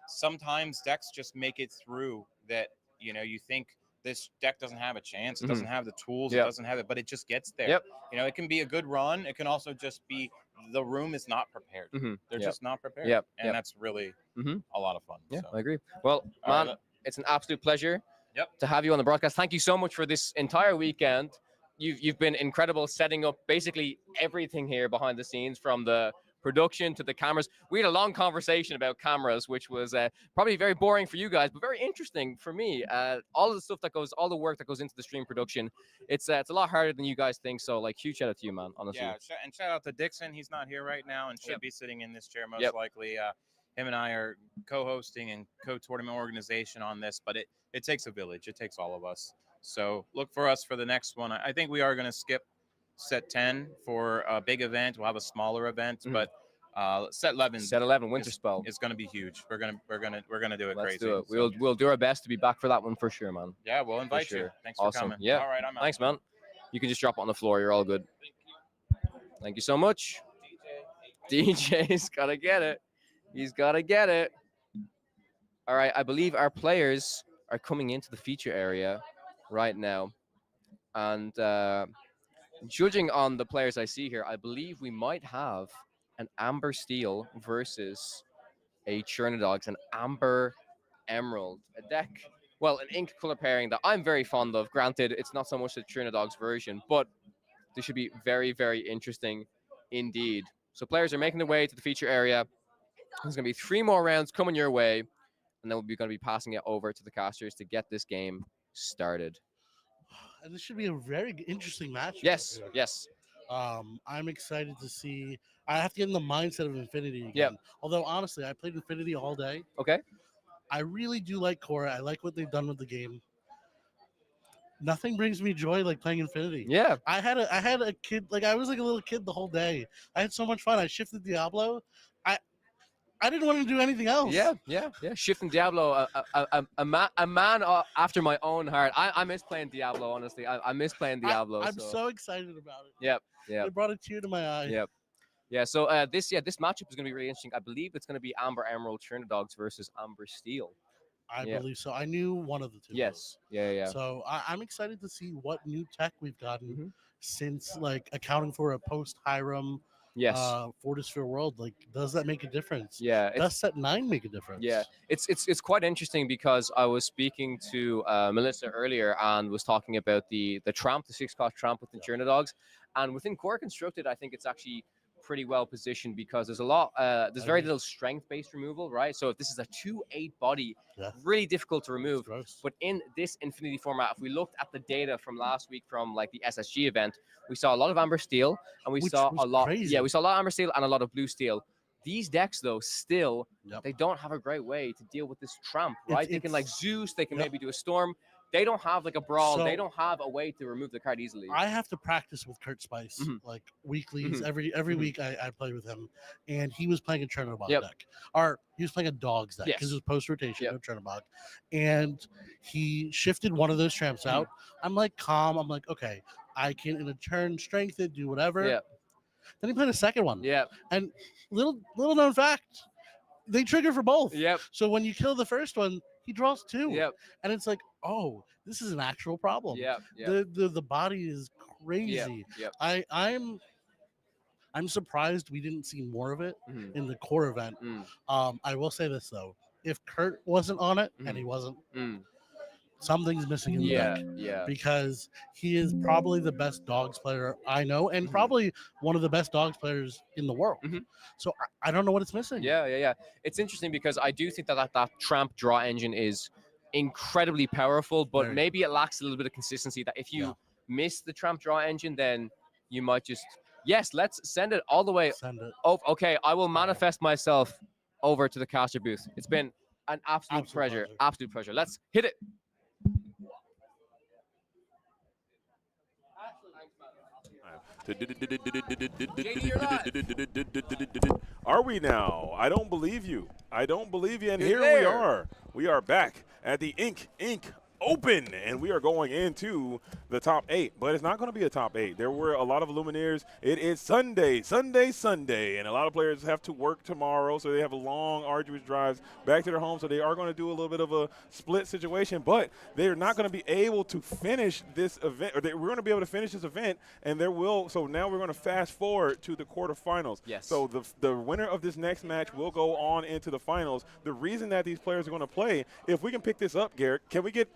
[SPEAKER 10] sometimes decks just make it through that, you think this deck doesn't have a chance. It doesn't have the tools. It doesn't have it, but it just gets there. It can be a good run. It can also just be the room is not prepared. They're just not prepared. And that's really a lot of fun.
[SPEAKER 3] Yeah,
[SPEAKER 10] So.
[SPEAKER 3] I agree. Well, man, it's an absolute pleasure to have you on the broadcast. Thank you so much for this entire weekend. You've been incredible setting up basically everything here behind the scenes, from the production to the cameras. We had a long conversation about cameras, which was probably very boring for you guys, but very interesting for me. All of the stuff that goes, all the work that goes into the stream production, it's a lot harder than you guys think. So, like, huge shout out to you, man, honestly.
[SPEAKER 10] Yeah, and shout out to Dixon. He's not here right now and should be sitting in this chair most likely. Him and I are co-hosting and co-tournament organization on this, but it takes a village. It takes all of us. So look for us for the next one. I think we are going to skip set 10 for a big event. We'll have a smaller event, but set 11.
[SPEAKER 3] Set 11 winter spell.
[SPEAKER 10] It's going to be huge. We're gonna do it
[SPEAKER 3] Let's
[SPEAKER 10] crazy.
[SPEAKER 3] do it. We'll do our best to be back for that one for sure, man.
[SPEAKER 10] Yeah, we'll invite you. Thanks for coming.
[SPEAKER 3] Yeah.
[SPEAKER 10] All right, I'm out.
[SPEAKER 3] Thanks, man. You can just drop it on the floor. You're all good. Thank you so much. DJ's got to get it. He's got to get it. All right, I believe our players are coming into the feature area right now. And judging on the players I see here, I believe we might have an Amber Steel versus a Churnadogs, an Amber Emerald, a deck, well, an ink color pairing that I'm very fond of. Granted, it's not so much the Churnadogs version, but this should be very, very interesting indeed. So players are making their way to the feature area. There's going to be 3 more rounds coming your way, and then we'll be going to be passing it over to the casters to get this game started.
[SPEAKER 16] And this should be a very interesting match.
[SPEAKER 3] Yes, yes.
[SPEAKER 16] I'm excited to see. I have to get in the mindset of Infinity again.
[SPEAKER 3] Yep.
[SPEAKER 16] Although, honestly, I played Infinity all day.
[SPEAKER 3] Okay.
[SPEAKER 16] I really do like Cora. I like what they've done with the game. Nothing brings me joy like playing Infinity.
[SPEAKER 3] Yeah.
[SPEAKER 16] I had a kid, like I was like a little kid the whole day. I had so much fun. I shifted Diablo. I didn't want to do anything else.
[SPEAKER 13] Yeah. Shifting Diablo, a man after my own heart. I miss playing Diablo, honestly. I miss playing Diablo.
[SPEAKER 16] I'm so excited about it.
[SPEAKER 13] Yep.
[SPEAKER 16] It brought a tear to my eye.
[SPEAKER 13] Yep. Yeah, so this matchup is going to be really interesting. I believe it's going to be Amber Emerald Dogs versus Amber Steel.
[SPEAKER 16] I believe so. I knew one of the two.
[SPEAKER 13] Yes. Yeah.
[SPEAKER 16] So I'm excited to see what new tech we've gotten since, like, accounting for a post Hiram Fortisphere world. Like, does that make a difference?
[SPEAKER 13] Yeah.
[SPEAKER 16] Does set 9 make a difference?
[SPEAKER 13] Yeah, it's quite interesting because I was speaking to Melissa earlier and was talking about the Tramp, the 6-cost Tramp within Dogs, and within Core Constructed, I think it's actually pretty well positioned because there's very little strength-based removal, right? So if this is a 2/8 body, really difficult to remove. But in this Infinity format, if we looked at the data from last week from like the SSG event, we saw a lot of Amber Steel, and we saw a lot.
[SPEAKER 16] Crazy.
[SPEAKER 13] Yeah, we saw a lot of Amber Steel and a lot of Blue Steel. These decks, though, still they don't have a great way to deal with this Tramp, right? They can like Zeus, they can maybe do a Storm. They don't have like a Brawl.
[SPEAKER 16] So,
[SPEAKER 13] they don't have a way to remove the card easily.
[SPEAKER 16] I have to practice with Kurt Spice like weeklies. Every week I play with him, and he was playing a Chernobog deck, or he was playing a Dogs deck because it was post rotation of Chernobog, and he shifted one of those Tramps out. I'm like calm. I'm like, okay, I can in a turn strength it, do whatever.
[SPEAKER 13] Yeah.
[SPEAKER 16] Then he played a second one.
[SPEAKER 13] Yeah.
[SPEAKER 16] And little known fact, they trigger for both.
[SPEAKER 13] Yep.
[SPEAKER 16] So when you kill the first one, he draws 2.
[SPEAKER 13] Yep.
[SPEAKER 16] And it's like, oh, this is an actual problem.
[SPEAKER 13] Yep.
[SPEAKER 16] The body is crazy.
[SPEAKER 13] Yep.
[SPEAKER 16] I'm surprised we didn't see more of it in the core event. I will say this though. If Kurt wasn't on it, and he wasn't, something's missing in the deck.
[SPEAKER 13] Yeah.
[SPEAKER 16] Because he is probably the best Dogs player I know, and probably one of the best Dogs players in the world. So I don't know what it's missing.
[SPEAKER 13] Yeah. It's interesting because I do think that Tramp draw engine is incredibly powerful, but maybe it lacks a little bit of consistency. That if you miss the Tramp draw engine, then you might just let's send it all the way.
[SPEAKER 16] Send it.
[SPEAKER 13] Oh, okay. I will manifest myself over to the caster booth. It's been an absolute pleasure. Absolute pleasure. Let's hit it.
[SPEAKER 7] Are we now? I don't believe you. And here we are. We are back at the Inc. Open, and we are going into the top 8, but it's not going to be a top 8. There were a lot of Lumineers. It is Sunday, and a lot of players have to work tomorrow, so they have long, arduous drives back to their home, so they are going to do a little bit of a split situation, but they're not going to be able to finish this event, or we're going to be able to finish this event, and so now we're going to fast forward to the quarterfinals.
[SPEAKER 13] Yes.
[SPEAKER 7] So the winner of this next match will go on into the finals. The reason that these players are going to play, if we can pick this up, Garrett, can we get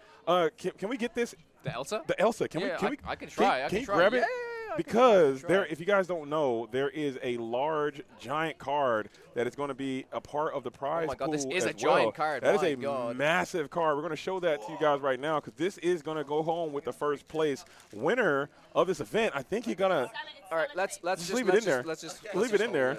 [SPEAKER 7] this?
[SPEAKER 13] The Elsa?
[SPEAKER 7] The Elsa. Can we?
[SPEAKER 13] I can try.
[SPEAKER 7] Can you grab it? Because if you guys don't know, there is a large, giant card that is going to be a part of the prize pool.
[SPEAKER 13] Oh my God, this is a
[SPEAKER 7] as
[SPEAKER 13] giant
[SPEAKER 7] well.
[SPEAKER 13] card.
[SPEAKER 7] That is a massive card. We're going to show that to you guys right now because this is going to go home with the first place winner of this event. I think you're gonna.
[SPEAKER 13] All right, let's just
[SPEAKER 7] leave it in there.
[SPEAKER 13] Let's just
[SPEAKER 7] leave it in there,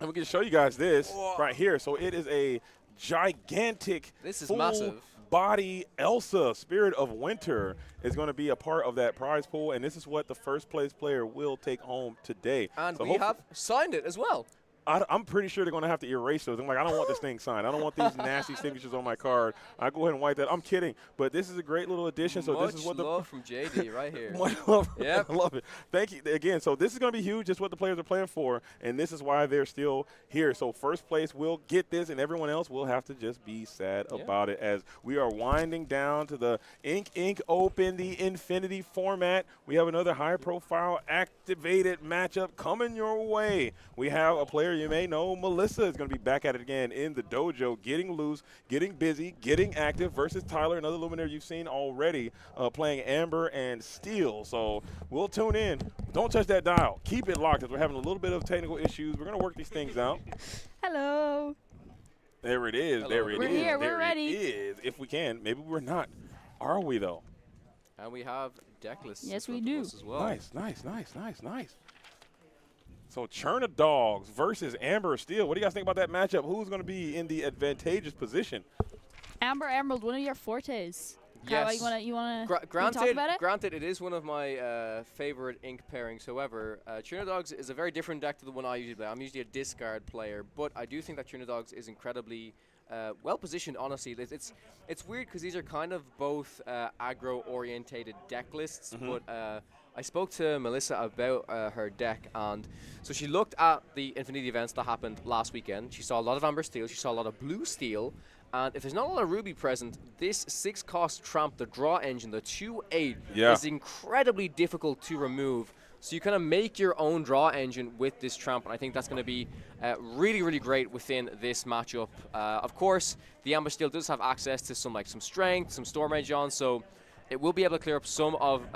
[SPEAKER 7] and we can show you guys this right here. So it is a gigantic.
[SPEAKER 13] This is massive.
[SPEAKER 7] Body Elsa, Spirit of Winter, is going to be a part of that prize pool, and this is what the first place player will take home today.
[SPEAKER 13] And
[SPEAKER 7] so
[SPEAKER 13] we have signed it as well.
[SPEAKER 7] I'm pretty sure they're going to have to erase those. I'm like, I don't want this thing signed. I don't want these nasty signatures on my card. I go ahead and wipe that. I'm kidding, but this is a great little addition. So this is what
[SPEAKER 13] love from JD right here.
[SPEAKER 7] Much love. Yep. I love it. Thank you again. So this is going to be huge. Just what the players are playing for, and this is why they're still here. So first place will get this, and everyone else will have to just be sad about it as we are winding down to the Inc. Open, the Infinity format. We have another high-profile activated matchup coming your way. We have a player you may know, Melissa, is going to be back at it again in the dojo, getting loose, getting busy, getting active versus Tyler, another Luminaire you've seen already playing Amber and Steel. So we'll tune in. Don't touch that dial. Keep it locked as we're having a little bit of technical issues. We're going to work these things out.
[SPEAKER 20] Hello.
[SPEAKER 7] There it is. There it is.
[SPEAKER 20] We're here.
[SPEAKER 7] There
[SPEAKER 20] We're ready.
[SPEAKER 7] it is. If we can. Maybe we're not. Are we, though?
[SPEAKER 13] And we have deck lists.
[SPEAKER 20] Yes, we do.
[SPEAKER 13] As well.
[SPEAKER 7] Nice. So Dogs versus Amber Steel. What do you guys think about that matchup? Who's going to be in the advantageous position?
[SPEAKER 20] Amber Emerald, one of your fortes.
[SPEAKER 9] Kawa, you wanna talk
[SPEAKER 3] Granted,
[SPEAKER 9] about it?
[SPEAKER 3] it is one of my favorite ink pairings. However, Trinodogs is a very different deck to the one I usually play. I'm usually a discard player, but I do think that Trinodogs is incredibly well positioned. Honestly, it's weird because these are kind of both aggro-orientated deck lists. But I spoke to Melissa about her deck, and so she looked at the Infinity events that happened last weekend. She saw a lot of Amber Steel. She saw a lot of Blue Steel. And if there's not a lot of Ruby present, this 6-cost Tramp, the draw engine, the 2/8, is incredibly difficult to remove. So you kind of make your own draw engine with this Tramp, and I think that's going to be really, really great within this matchup. Of course, the Amber Steel does have access to some strength, some Storm Rage on, so it will be able to clear up some of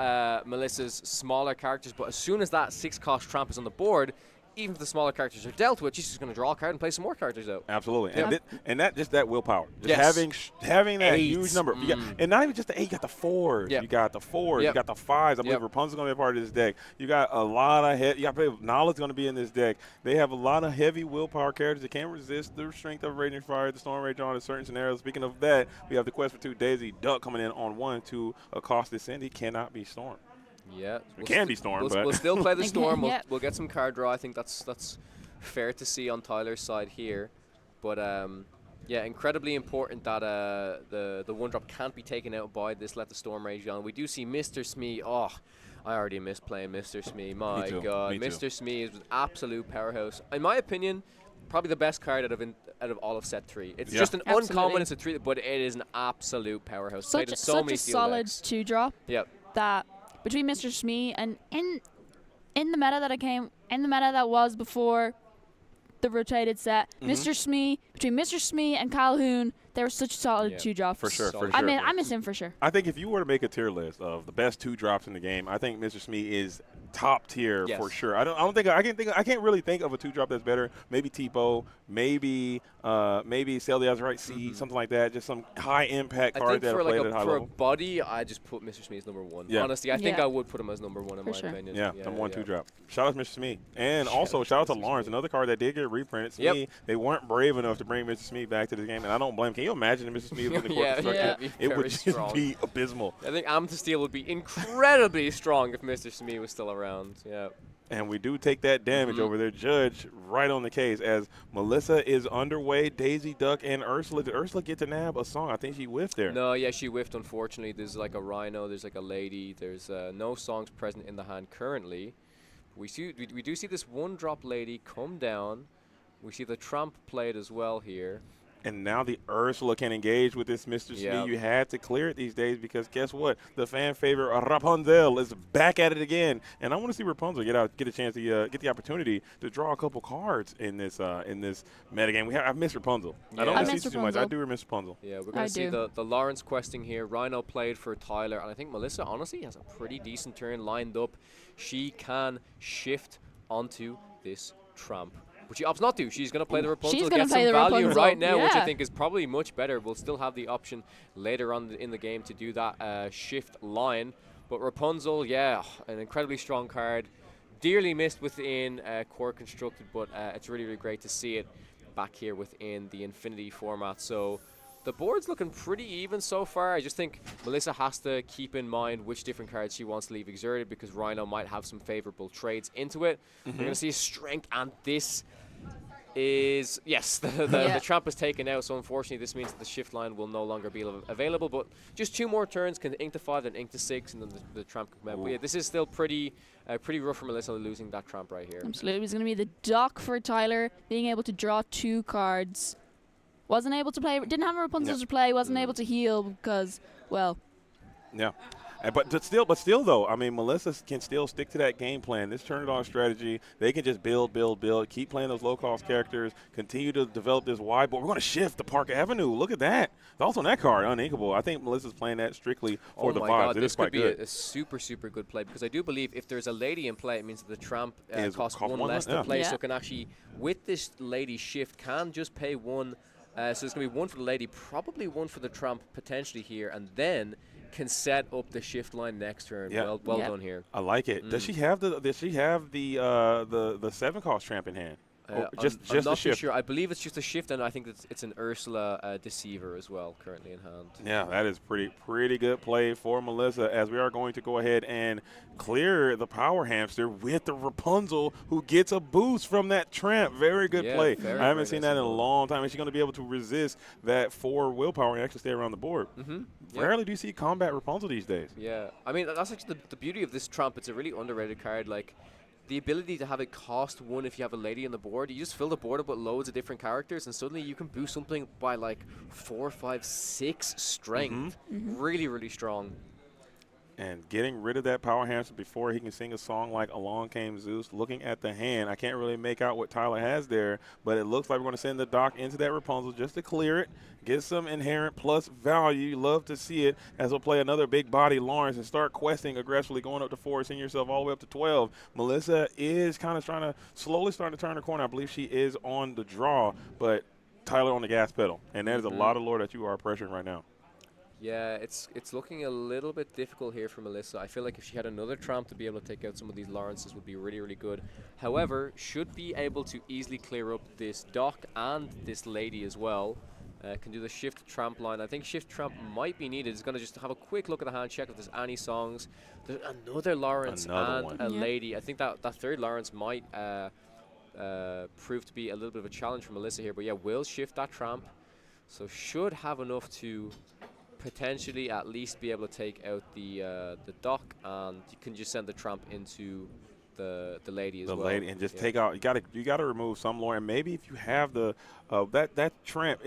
[SPEAKER 3] Melissa's smaller characters. But as soon as that 6-cost Tramp is on the board, even if the smaller characters are dealt with, she's just going to draw a card and play some more characters out.
[SPEAKER 7] Absolutely.
[SPEAKER 3] Yeah.
[SPEAKER 7] And that willpower. Just having that huge number. You got, and not even just the 8, you got the 4s. You got the 4s. You got the 5s. I believe Rapunzel's going to be a part of this deck. You got a lot of Nala's going to be in this deck. They have a lot of heavy willpower characters that can't resist the strength of Raging Fire, the Storm Rage on in certain scenarios. Speaking of that, we have the quest for 2 Daisy Duck coming in on 1 to accost this Cindy. Cannot be Storm.
[SPEAKER 3] Yeah,
[SPEAKER 7] it can be Storm, but
[SPEAKER 3] we'll still play the Storm. We'll get some card draw. I think that's fair to see on Tyler's side here. But yeah, incredibly important that the 1-drop can't be taken out by this Let the Storm Rage on. We do see Mr. Smee. Oh, I already miss playing Mr. Smee. My God, Mr. Smee is an absolute powerhouse. In my opinion, probably the best card out of all of set 3. It's just an uncommon. It's a 3, but it is an absolute powerhouse.
[SPEAKER 9] Such a solid 2-drop.
[SPEAKER 3] Yep.
[SPEAKER 9] That between Mr. Smee and in the meta that was before the rotated set, Mr. Smee, between Mr. Smee and Calhoun, they were such solid 2-drops.
[SPEAKER 7] For sure.
[SPEAKER 9] I miss him for sure.
[SPEAKER 7] I think if you were to make a tier list of the best 2-drops in the game, I think Mr. Smee is top tier for sure. I can't really think of a 2-drop that's better. Maybe Tipo, maybe Sell the Azurite Seed, something like that. Just some high impact card that played at high level.
[SPEAKER 3] For a body, I just put Mr. Smee as number 1.
[SPEAKER 7] Yeah.
[SPEAKER 3] Honestly, I think I would put him as number 1 in my opinion.
[SPEAKER 7] Yeah, number 1 2-drop. Shout out to Mr. Smee. And also shout out to Lawrence, another card that did get reprinted. Smee, they weren't brave enough to bring Mr. Smee back to the game, and I don't blame him. Can you imagine if Mr. Smee was in the court construction? It would just be abysmal.
[SPEAKER 3] I think Amethyst Steel would be incredibly strong if Mr. Smee was still around. Yeah.
[SPEAKER 7] And we do take that damage over there. Judge right on the case as Melissa is underway. Daisy Duck and Ursula. Did Ursula get to nab a song? I think she whiffed there.
[SPEAKER 3] No, yeah, she whiffed, unfortunately. There's like a Rhino. There's like a Lady. There's no songs present in the hand currently. We do see this 1-drop Lady come down. We see the Tramp played as well here.
[SPEAKER 7] And now the Ursula can engage with this Mr. Smee. You had to clear it these days because guess what? The fan favorite Rapunzel is back at it again. And I want to see Rapunzel get a chance to get the opportunity to draw a couple cards in this metagame. I miss Rapunzel. Yeah. I don't miss too much. I do miss Rapunzel.
[SPEAKER 3] Yeah, we're going to see the Lawrence questing here. Rhino played for Tyler, and I think Melissa honestly has a pretty decent turn lined up. She can shift onto this Tramp. But she opts not to. She's going to play the Rapunzel, get some value right now, which I think is probably much better. We'll still have the option later on in the game to do that shift line. But Rapunzel, yeah, an incredibly strong card. Dearly missed within Core Constructed, but it's really, really great to see it back here within the Infinity format. So the board's looking pretty even so far. I just think Melissa has to keep in mind which different cards she wants to leave exerted because Rhino might have some favorable trades into it. We're going to see strength, and this is, yes, the Tramp is taken out, so unfortunately this means that the shift line will no longer be available, but just 2 more turns, can ink to 5, then ink to 6, and then the Tramp can come out. But yeah, this is still pretty rough for Melissa losing that Tramp right here.
[SPEAKER 9] Absolutely. It's going to be the dock for Tyler, being able to draw 2 cards. Wasn't able to play, didn't have a Rapunzel to play, wasn't able to heal because, well.
[SPEAKER 7] Yeah. But still, though, I mean, Melissa can still stick to that game plan. This turn-it-on strategy, they can just build, keep playing those low-cost characters, continue to develop this wide board. We're going to shift to Park Avenue. Look at that. Also on that card, uninkable. I think Melissa's playing that strictly for the vibes.
[SPEAKER 3] God, this could be a super, super good play because I do believe if there's a Lady in play, it means that the Tramp costs 1 less to play, so can actually, with this Lady shift, can just pay 1. So there's going to be 1 for the Lady, probably 1 for the Tramp potentially here, and then can set up the shift line next turn. Well done here.
[SPEAKER 7] I like it. Does she have the 7-cost Tramp in hand?
[SPEAKER 3] Just I'm not too sure. I believe it's just a shift, and I think it's an Ursula Deceiver as well, currently in hand.
[SPEAKER 7] Yeah, that is pretty good play for Melissa, as we are going to go ahead and clear the Power Hamster with the Rapunzel, who gets a boost from that Tramp. Very good play. I haven't seen that in a long time. Is she going to be able to resist that 4 willpower and actually stay around the board? Rarely do you see combat Rapunzel these days.
[SPEAKER 3] Yeah, I mean, that's actually the beauty of this Tramp. It's a really underrated card. Like, the ability to have it cost 1 if you have a lady on the board, you just fill the board up with loads of different characters, and suddenly you can boost something by like 4, 5, 6 strength. Really, really strong.
[SPEAKER 7] And getting rid of that Power Hamster before he can sing a song like Along Came Zeus. Looking at the hand, I can't really make out what Tyler has there, but it looks like we're going to send the Doc into that Rapunzel just to clear it, get some inherent plus value. You love to see it, as we'll play another big body Lawrence and start questing aggressively, going up to 4, send yourself all the way up to 12. Melissa is kind of slowly starting to turn the corner. I believe she is on the draw, but Tyler on the gas pedal. And there's a lot of lore that you are pressuring right now.
[SPEAKER 3] Yeah, it's looking a little bit difficult here for Melissa. I feel like if she had another Tramp to be able to take out some of these Lawrences would be really, really good. However, should be able to easily clear up this Doc and this lady as well. Can do the Shift Tramp line. I think Shift Tramp might be needed. It's going to just have a quick look at the hand, check if there's any songs. There's another Lawrence and a lady. I think that third Lawrence might prove to be a little bit of a challenge for Melissa here. But yeah, will shift that Tramp. So should have enough to potentially at least be able to take out the Doc, and you can just send the Tramp into the lady as well. The lady,
[SPEAKER 7] and just take out. You got to remove some lore, and maybe if you have the that Tramp,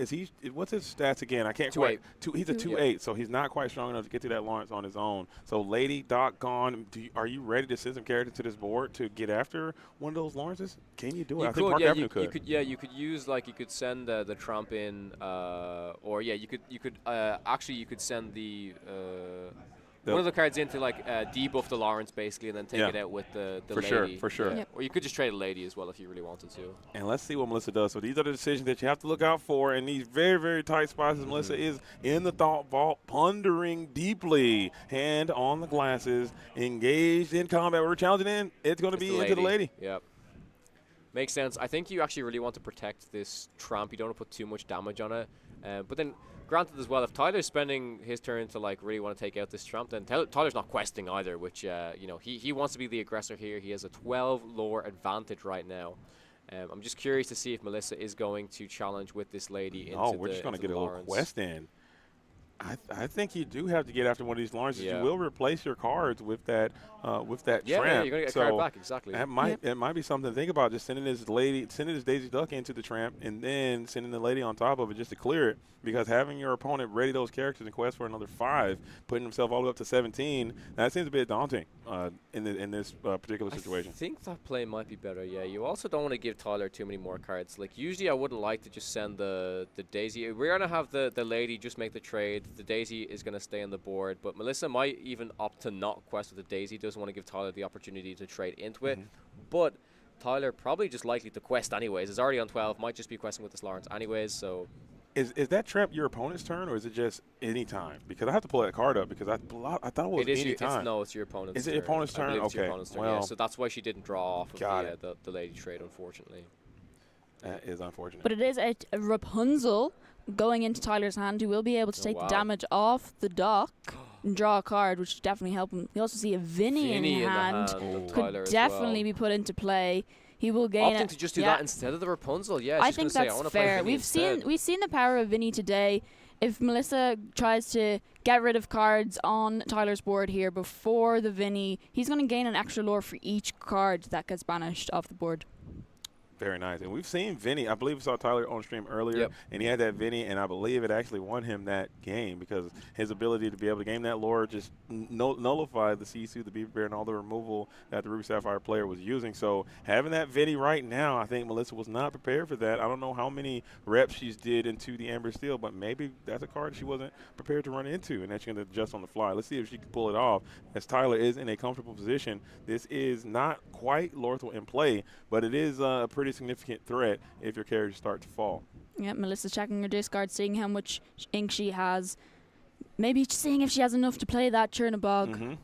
[SPEAKER 7] what's his stats again? I can't quite. He's a 2/8, so he's not quite strong enough to get to that Lawrence on his own. So Lady, Doc gone. Are you ready to send some characters to this board to get after one of those Lawrences? Can you do it? I think Park Avenue could.
[SPEAKER 3] You could use, like, you could send the Tramp in, or yeah, you could actually you could send the one of the cards in to, like, debuff the Lawrence basically, and then take it out with the lady.
[SPEAKER 7] For sure.
[SPEAKER 3] Yeah. Or you could just trade a lady as well if you really wanted to.
[SPEAKER 7] And let's see what Melissa does. So these are the decisions that you have to look out for in these very, very tight spots. As Melissa is in the thought vault, pondering deeply, hand on the glasses, engaged in combat. We're challenging in. It's going to be into the lady.
[SPEAKER 3] Yep. Makes sense. I think you actually really want to protect this Tramp. You don't want to put too much damage on it. But then, granted as well, if Tyler's spending his turn to, like, really want to take out this Tramp, then Tyler's not questing either, which, you know, he wants to be the aggressor here. He has a 12 lore advantage right now. I'm just curious to see if Melissa is going to challenge with this lady into
[SPEAKER 7] we're just going to get a little quest in. I think you do have to get after one of these Lawrences. You will replace your cards with that Tramp.
[SPEAKER 3] Yeah, you're going to get a card back, exactly.
[SPEAKER 7] That might be something to think about, just sending this Daisy Duck into the Tramp and then sending the lady on top of it just to clear it, because having your opponent ready those characters and quest for another 5, putting himself all the way up to 17, that seems a bit daunting in this particular situation.
[SPEAKER 3] I think that play might be better, yeah. You also don't want to give Tyler too many more cards. Like, usually I wouldn't like to just send the Daisy. We're going to have the lady just make the trade. The Daisy is going to stay on the board, but Melissa might even opt to not quest with the Daisy. Doesn't want to give Tyler the opportunity to trade into it, but Tyler probably just likely to quest anyways. Is already on 12, might just be questing with this Lawrence anyways. So
[SPEAKER 7] is that Tramp your opponent's turn, or is it just any time? Because I have to pull that card up because I thought it was any time.
[SPEAKER 3] No, it's your opponent's turn.
[SPEAKER 7] Is it your opponent's turn?
[SPEAKER 3] Okay. It's your opponent's turn, yeah. So that's why she didn't draw off of the lady trade, unfortunately.
[SPEAKER 7] That is unfortunate.
[SPEAKER 9] But it is a Rapunzel going into Tyler's hand, who will be able to take the damage off the Doc and draw a card, which would definitely help him. You also see a Vinny in hand. Could definitely be put into play. He will gain
[SPEAKER 3] opting to just do that instead of the Rapunzel. Yeah,
[SPEAKER 9] I think that's fair. We've seen the power of Vinny today. If Melissa tries to get rid of cards on Tyler's board here before the Vinny, he's going to gain an extra lore for each card that gets banished off the board.
[SPEAKER 7] Very nice. And we've seen Vinny. I believe we saw Tyler on stream earlier, and he had that Vinny, and I believe it actually won him that game because his ability to be able to game that lore just nullified the Sisu, the Beaver Bear, and all the removal that the Ruby Sapphire player was using. So having that Vinny right now, I think Melissa was not prepared for that. I don't know how many reps she's did into the Amber Steel, but maybe that's a card she wasn't prepared to run into, and that she's going to adjust on the fly. Let's see if she can pull it off, as Tyler is in a comfortable position. This is not quite Lorthel in play, but it is a pretty significant threat if your characters start to fall.
[SPEAKER 9] Yeah, Melissa's checking her discard, seeing how much ink she has. Maybe seeing if she has enough to play that Chernabog.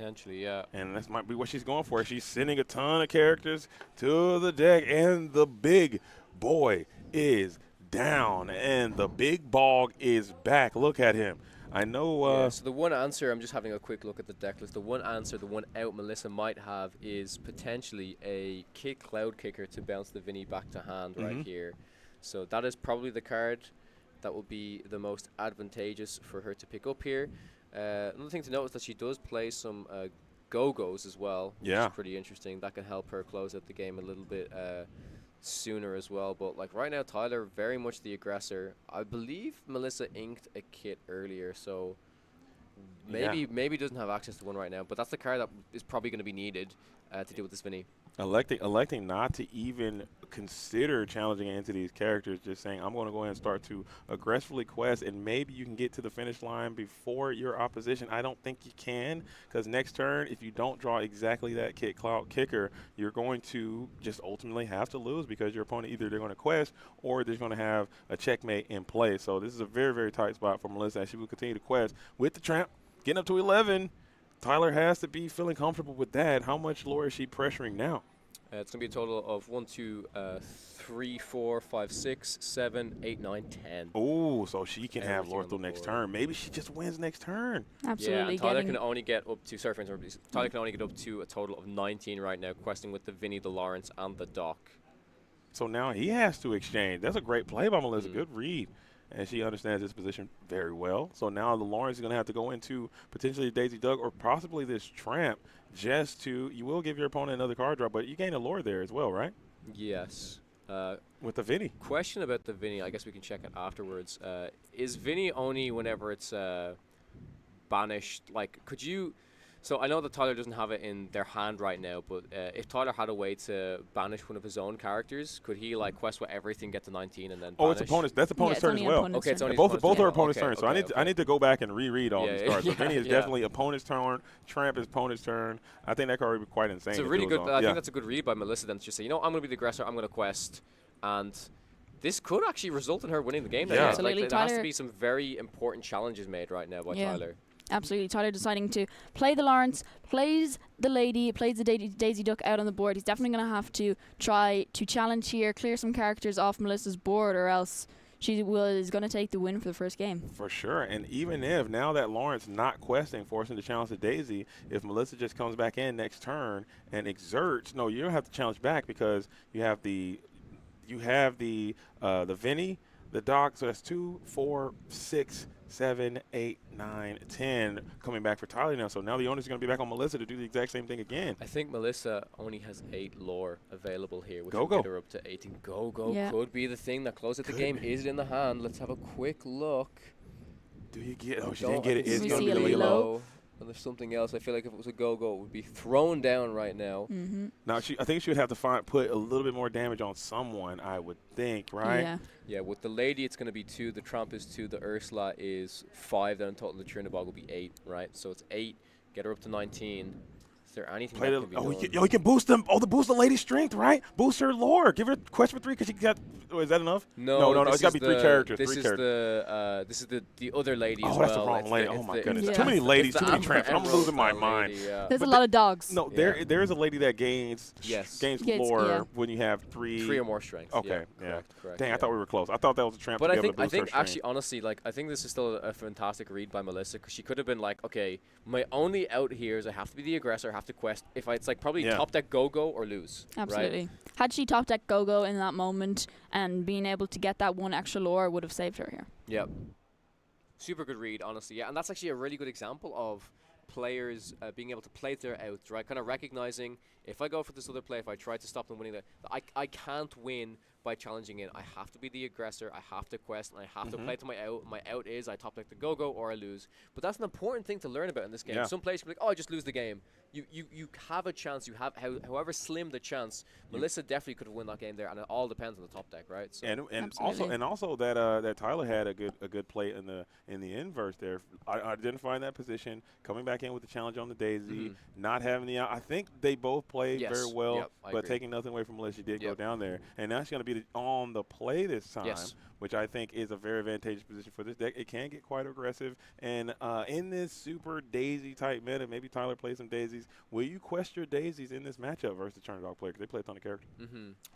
[SPEAKER 3] Potentially, yeah.
[SPEAKER 7] And this might be what she's going for. She's sending a ton of characters to the deck, and the big boy is down, and the big bog is back. Look at him. I know.
[SPEAKER 3] So the one answer, I'm just having a quick look at the deck list. The one answer, the one out Melissa might have is potentially a Cloud Kicker to bounce the Vinny back to hand right here. So that is probably the card that will be the most advantageous for her to pick up here. Another thing to note is that she does play some Go-Go's as well, which is pretty interesting. That can help her close out the game a little bit sooner as well. But like right now, Tyler very much the aggressor. I believe Melissa inked a kit earlier, so maybe doesn't have access to one right now. But that's the card that is probably going to be needed to deal with this Vinny.
[SPEAKER 7] Electing not to even consider challenging into these characters, just saying I'm going to go ahead and start to aggressively quest, and maybe you can get to the finish line before your opposition. I don't think you can, because next turn, if you don't draw exactly that Cloud Kicker, you're going to just ultimately have to lose, because your opponent either they're going to quest or they're going to have a checkmate in play. So this is a very, very tight spot for Melissa, and she will continue to quest with the Tramp, getting up to 11. Tyler has to be feeling comfortable with that. How much lore is she pressuring now?
[SPEAKER 3] It's going to be a total of 1, 2, 3, 4, 5, 6, 7, 8, 9, 10.
[SPEAKER 7] Oh, so she can have lore through next turn. Maybe she just wins next turn.
[SPEAKER 3] Absolutely. Yeah, and Tyler can only get up to, sorry for interrupting, Tyler can only get up to a total of 19 right now, questing with the Vinny, the Lawrence, and the Doc.
[SPEAKER 7] So now he has to exchange. That's a great play by Melissa. Good read. And she understands this position very well. So now the Lawrence is going to have to go into potentially Daisy Duck or possibly this Tramp just to, you will give your opponent another card draw, but you gain a lore there as well, right?
[SPEAKER 3] Yes.
[SPEAKER 7] With the Vinny.
[SPEAKER 3] Question about the Vinny, I guess we can check it afterwards. Is Vinny only whenever it's banished? Like, could you... So I know that Tyler doesn't have it in their hand right now, but if Tyler had a way to banish one of his own characters, could he like quest with everything, get to 19, and then banish?
[SPEAKER 7] It's opponent's. That's opponent's turn as well.
[SPEAKER 3] Okay, it's only
[SPEAKER 7] both are opponent's turn. So I need to go back and reread all these cards. So Vinny is definitely opponent's turn. Tramp is opponent's turn. I think that card would be quite insane.
[SPEAKER 3] It's a really good. I think that's a good read by Melissa. Then to just say, you know, I'm going to be the aggressor. I'm going to quest, and this could actually result in her winning the game.
[SPEAKER 9] Yeah, absolutely.
[SPEAKER 3] Like, there has to be some very important challenges made right now by Tyler.
[SPEAKER 9] Absolutely. Tyler deciding to play the Lawrence, plays the Lady, plays the Daisy Duck out on the board. He's definitely going to have to try to challenge here, clear some characters off Melissa's board, or else she was going to take the win for the first game.
[SPEAKER 7] For sure. And even if now that Lawrence not questing, forcing the challenge to Daisy, if Melissa just comes back in next turn and exerts, no, you don't have to challenge back, because you have the Vinny, the Doc, so that's 2, 4, 6, 7, 8, 9, 10 coming back for Tyler now. So now the owner's going to be back on Melissa to do the exact same thing again.
[SPEAKER 3] I think Melissa only has 8 lore available here, which will get her up to 18. Go-Go could be the thing that closes the game. Is it in the hand? Let's have a quick look.
[SPEAKER 7] Do you get it? Oh, she didn't get it. It's going to be
[SPEAKER 3] low. And there's something else. I feel like if it was a Go-Go, it would be thrown down right now.
[SPEAKER 7] Now, I think she would have to put a little bit more damage on someone, I would think, right?
[SPEAKER 3] Yeah, with the Lady, it's going to be 2. The Tramp is 2. The Ursula is 5. Then in total, the Trinidad will be 8, right? So it's 8. Get her up to 19. Is there anything that can be done?
[SPEAKER 7] You can boost them. Oh, boost the Lady's strength, right? Boost her lore. Give her quest for 3 because she got. Oh, is that enough?
[SPEAKER 3] No.
[SPEAKER 7] It's got to be 3 characters.
[SPEAKER 3] This is the other lady as well.
[SPEAKER 7] Oh, that's the wrong lady. Oh my goodness. Too many ladies. Too many tramps. I'm losing my mind.
[SPEAKER 9] There's a lot of dogs.
[SPEAKER 7] No, there is a lady that gains lore when you have 3
[SPEAKER 3] or more strength.
[SPEAKER 7] Okay.
[SPEAKER 3] Correct.
[SPEAKER 7] Dang, I thought we were close. I thought that was a tramp.
[SPEAKER 3] But I think actually, honestly, like I think this is still a fantastic read by Melissa, because she could have been like, okay, my only out here is I have to be the aggressor, I have to quest. It's like probably top deck Go-Go or lose.
[SPEAKER 9] Absolutely.
[SPEAKER 3] Right?
[SPEAKER 9] Had she top deck Go-Go in that moment and being able to get that 1 extra lore would have saved her here.
[SPEAKER 3] Yep. Super good read, honestly. Yeah, and that's actually a really good example of players being able to play their outs, right? Kind of recognizing, if I go for this other play, if I try to stop them winning, I can't win by challenging in. I have to be the aggressor, I have to quest, and I have to play to my out. My out is I top deck the Go-Go or I lose. But that's an important thing to learn about in this game. Some players can be like, oh, I just lose the game. you have a chance. You have however slim the chance. Melissa definitely could win that game there, and it all depends on the top deck, right? So
[SPEAKER 7] and also that that Tyler had a good play in the inverse there, identifying that position, coming back in with the challenge on the daisy, not having the. I think they both played very well, but taking nothing away from Melissa, she did go down there, and now she's going to be on the play this time. Which I think is a very advantageous position for this deck. It can get quite aggressive, and in this super daisy type meta, maybe Tyler plays some daisies. Will you quest your daisies in this matchup versus the Turner Dog player? Because they play a ton of characters.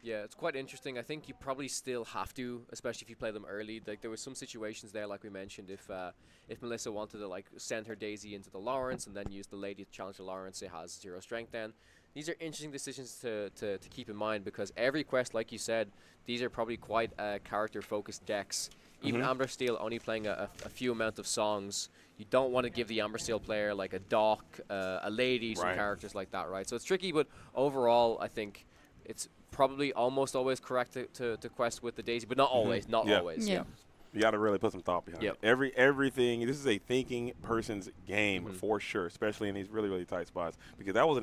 [SPEAKER 3] Yeah, it's quite interesting. I think you probably still have to, especially if you play them early. Like there were some situations there, like we mentioned, if Melissa wanted to like send her daisy into the Lawrence and then use the lady to challenge the Lawrence, it has 0 strength then. These are interesting decisions to keep in mind because every quest, like you said, these are probably quite character-focused decks. Even Amber Steel only playing a few amount of songs, you don't want to give the Amber Steel player like a Doc, a lady, some characters like that, right? So it's tricky, but overall, I think it's probably almost always correct to quest with the daisy, but not always, not always. Yeah.
[SPEAKER 7] You got to really put some thought behind it. Everything. This is a thinking person's game for sure, especially in these really tight spots. Because that was a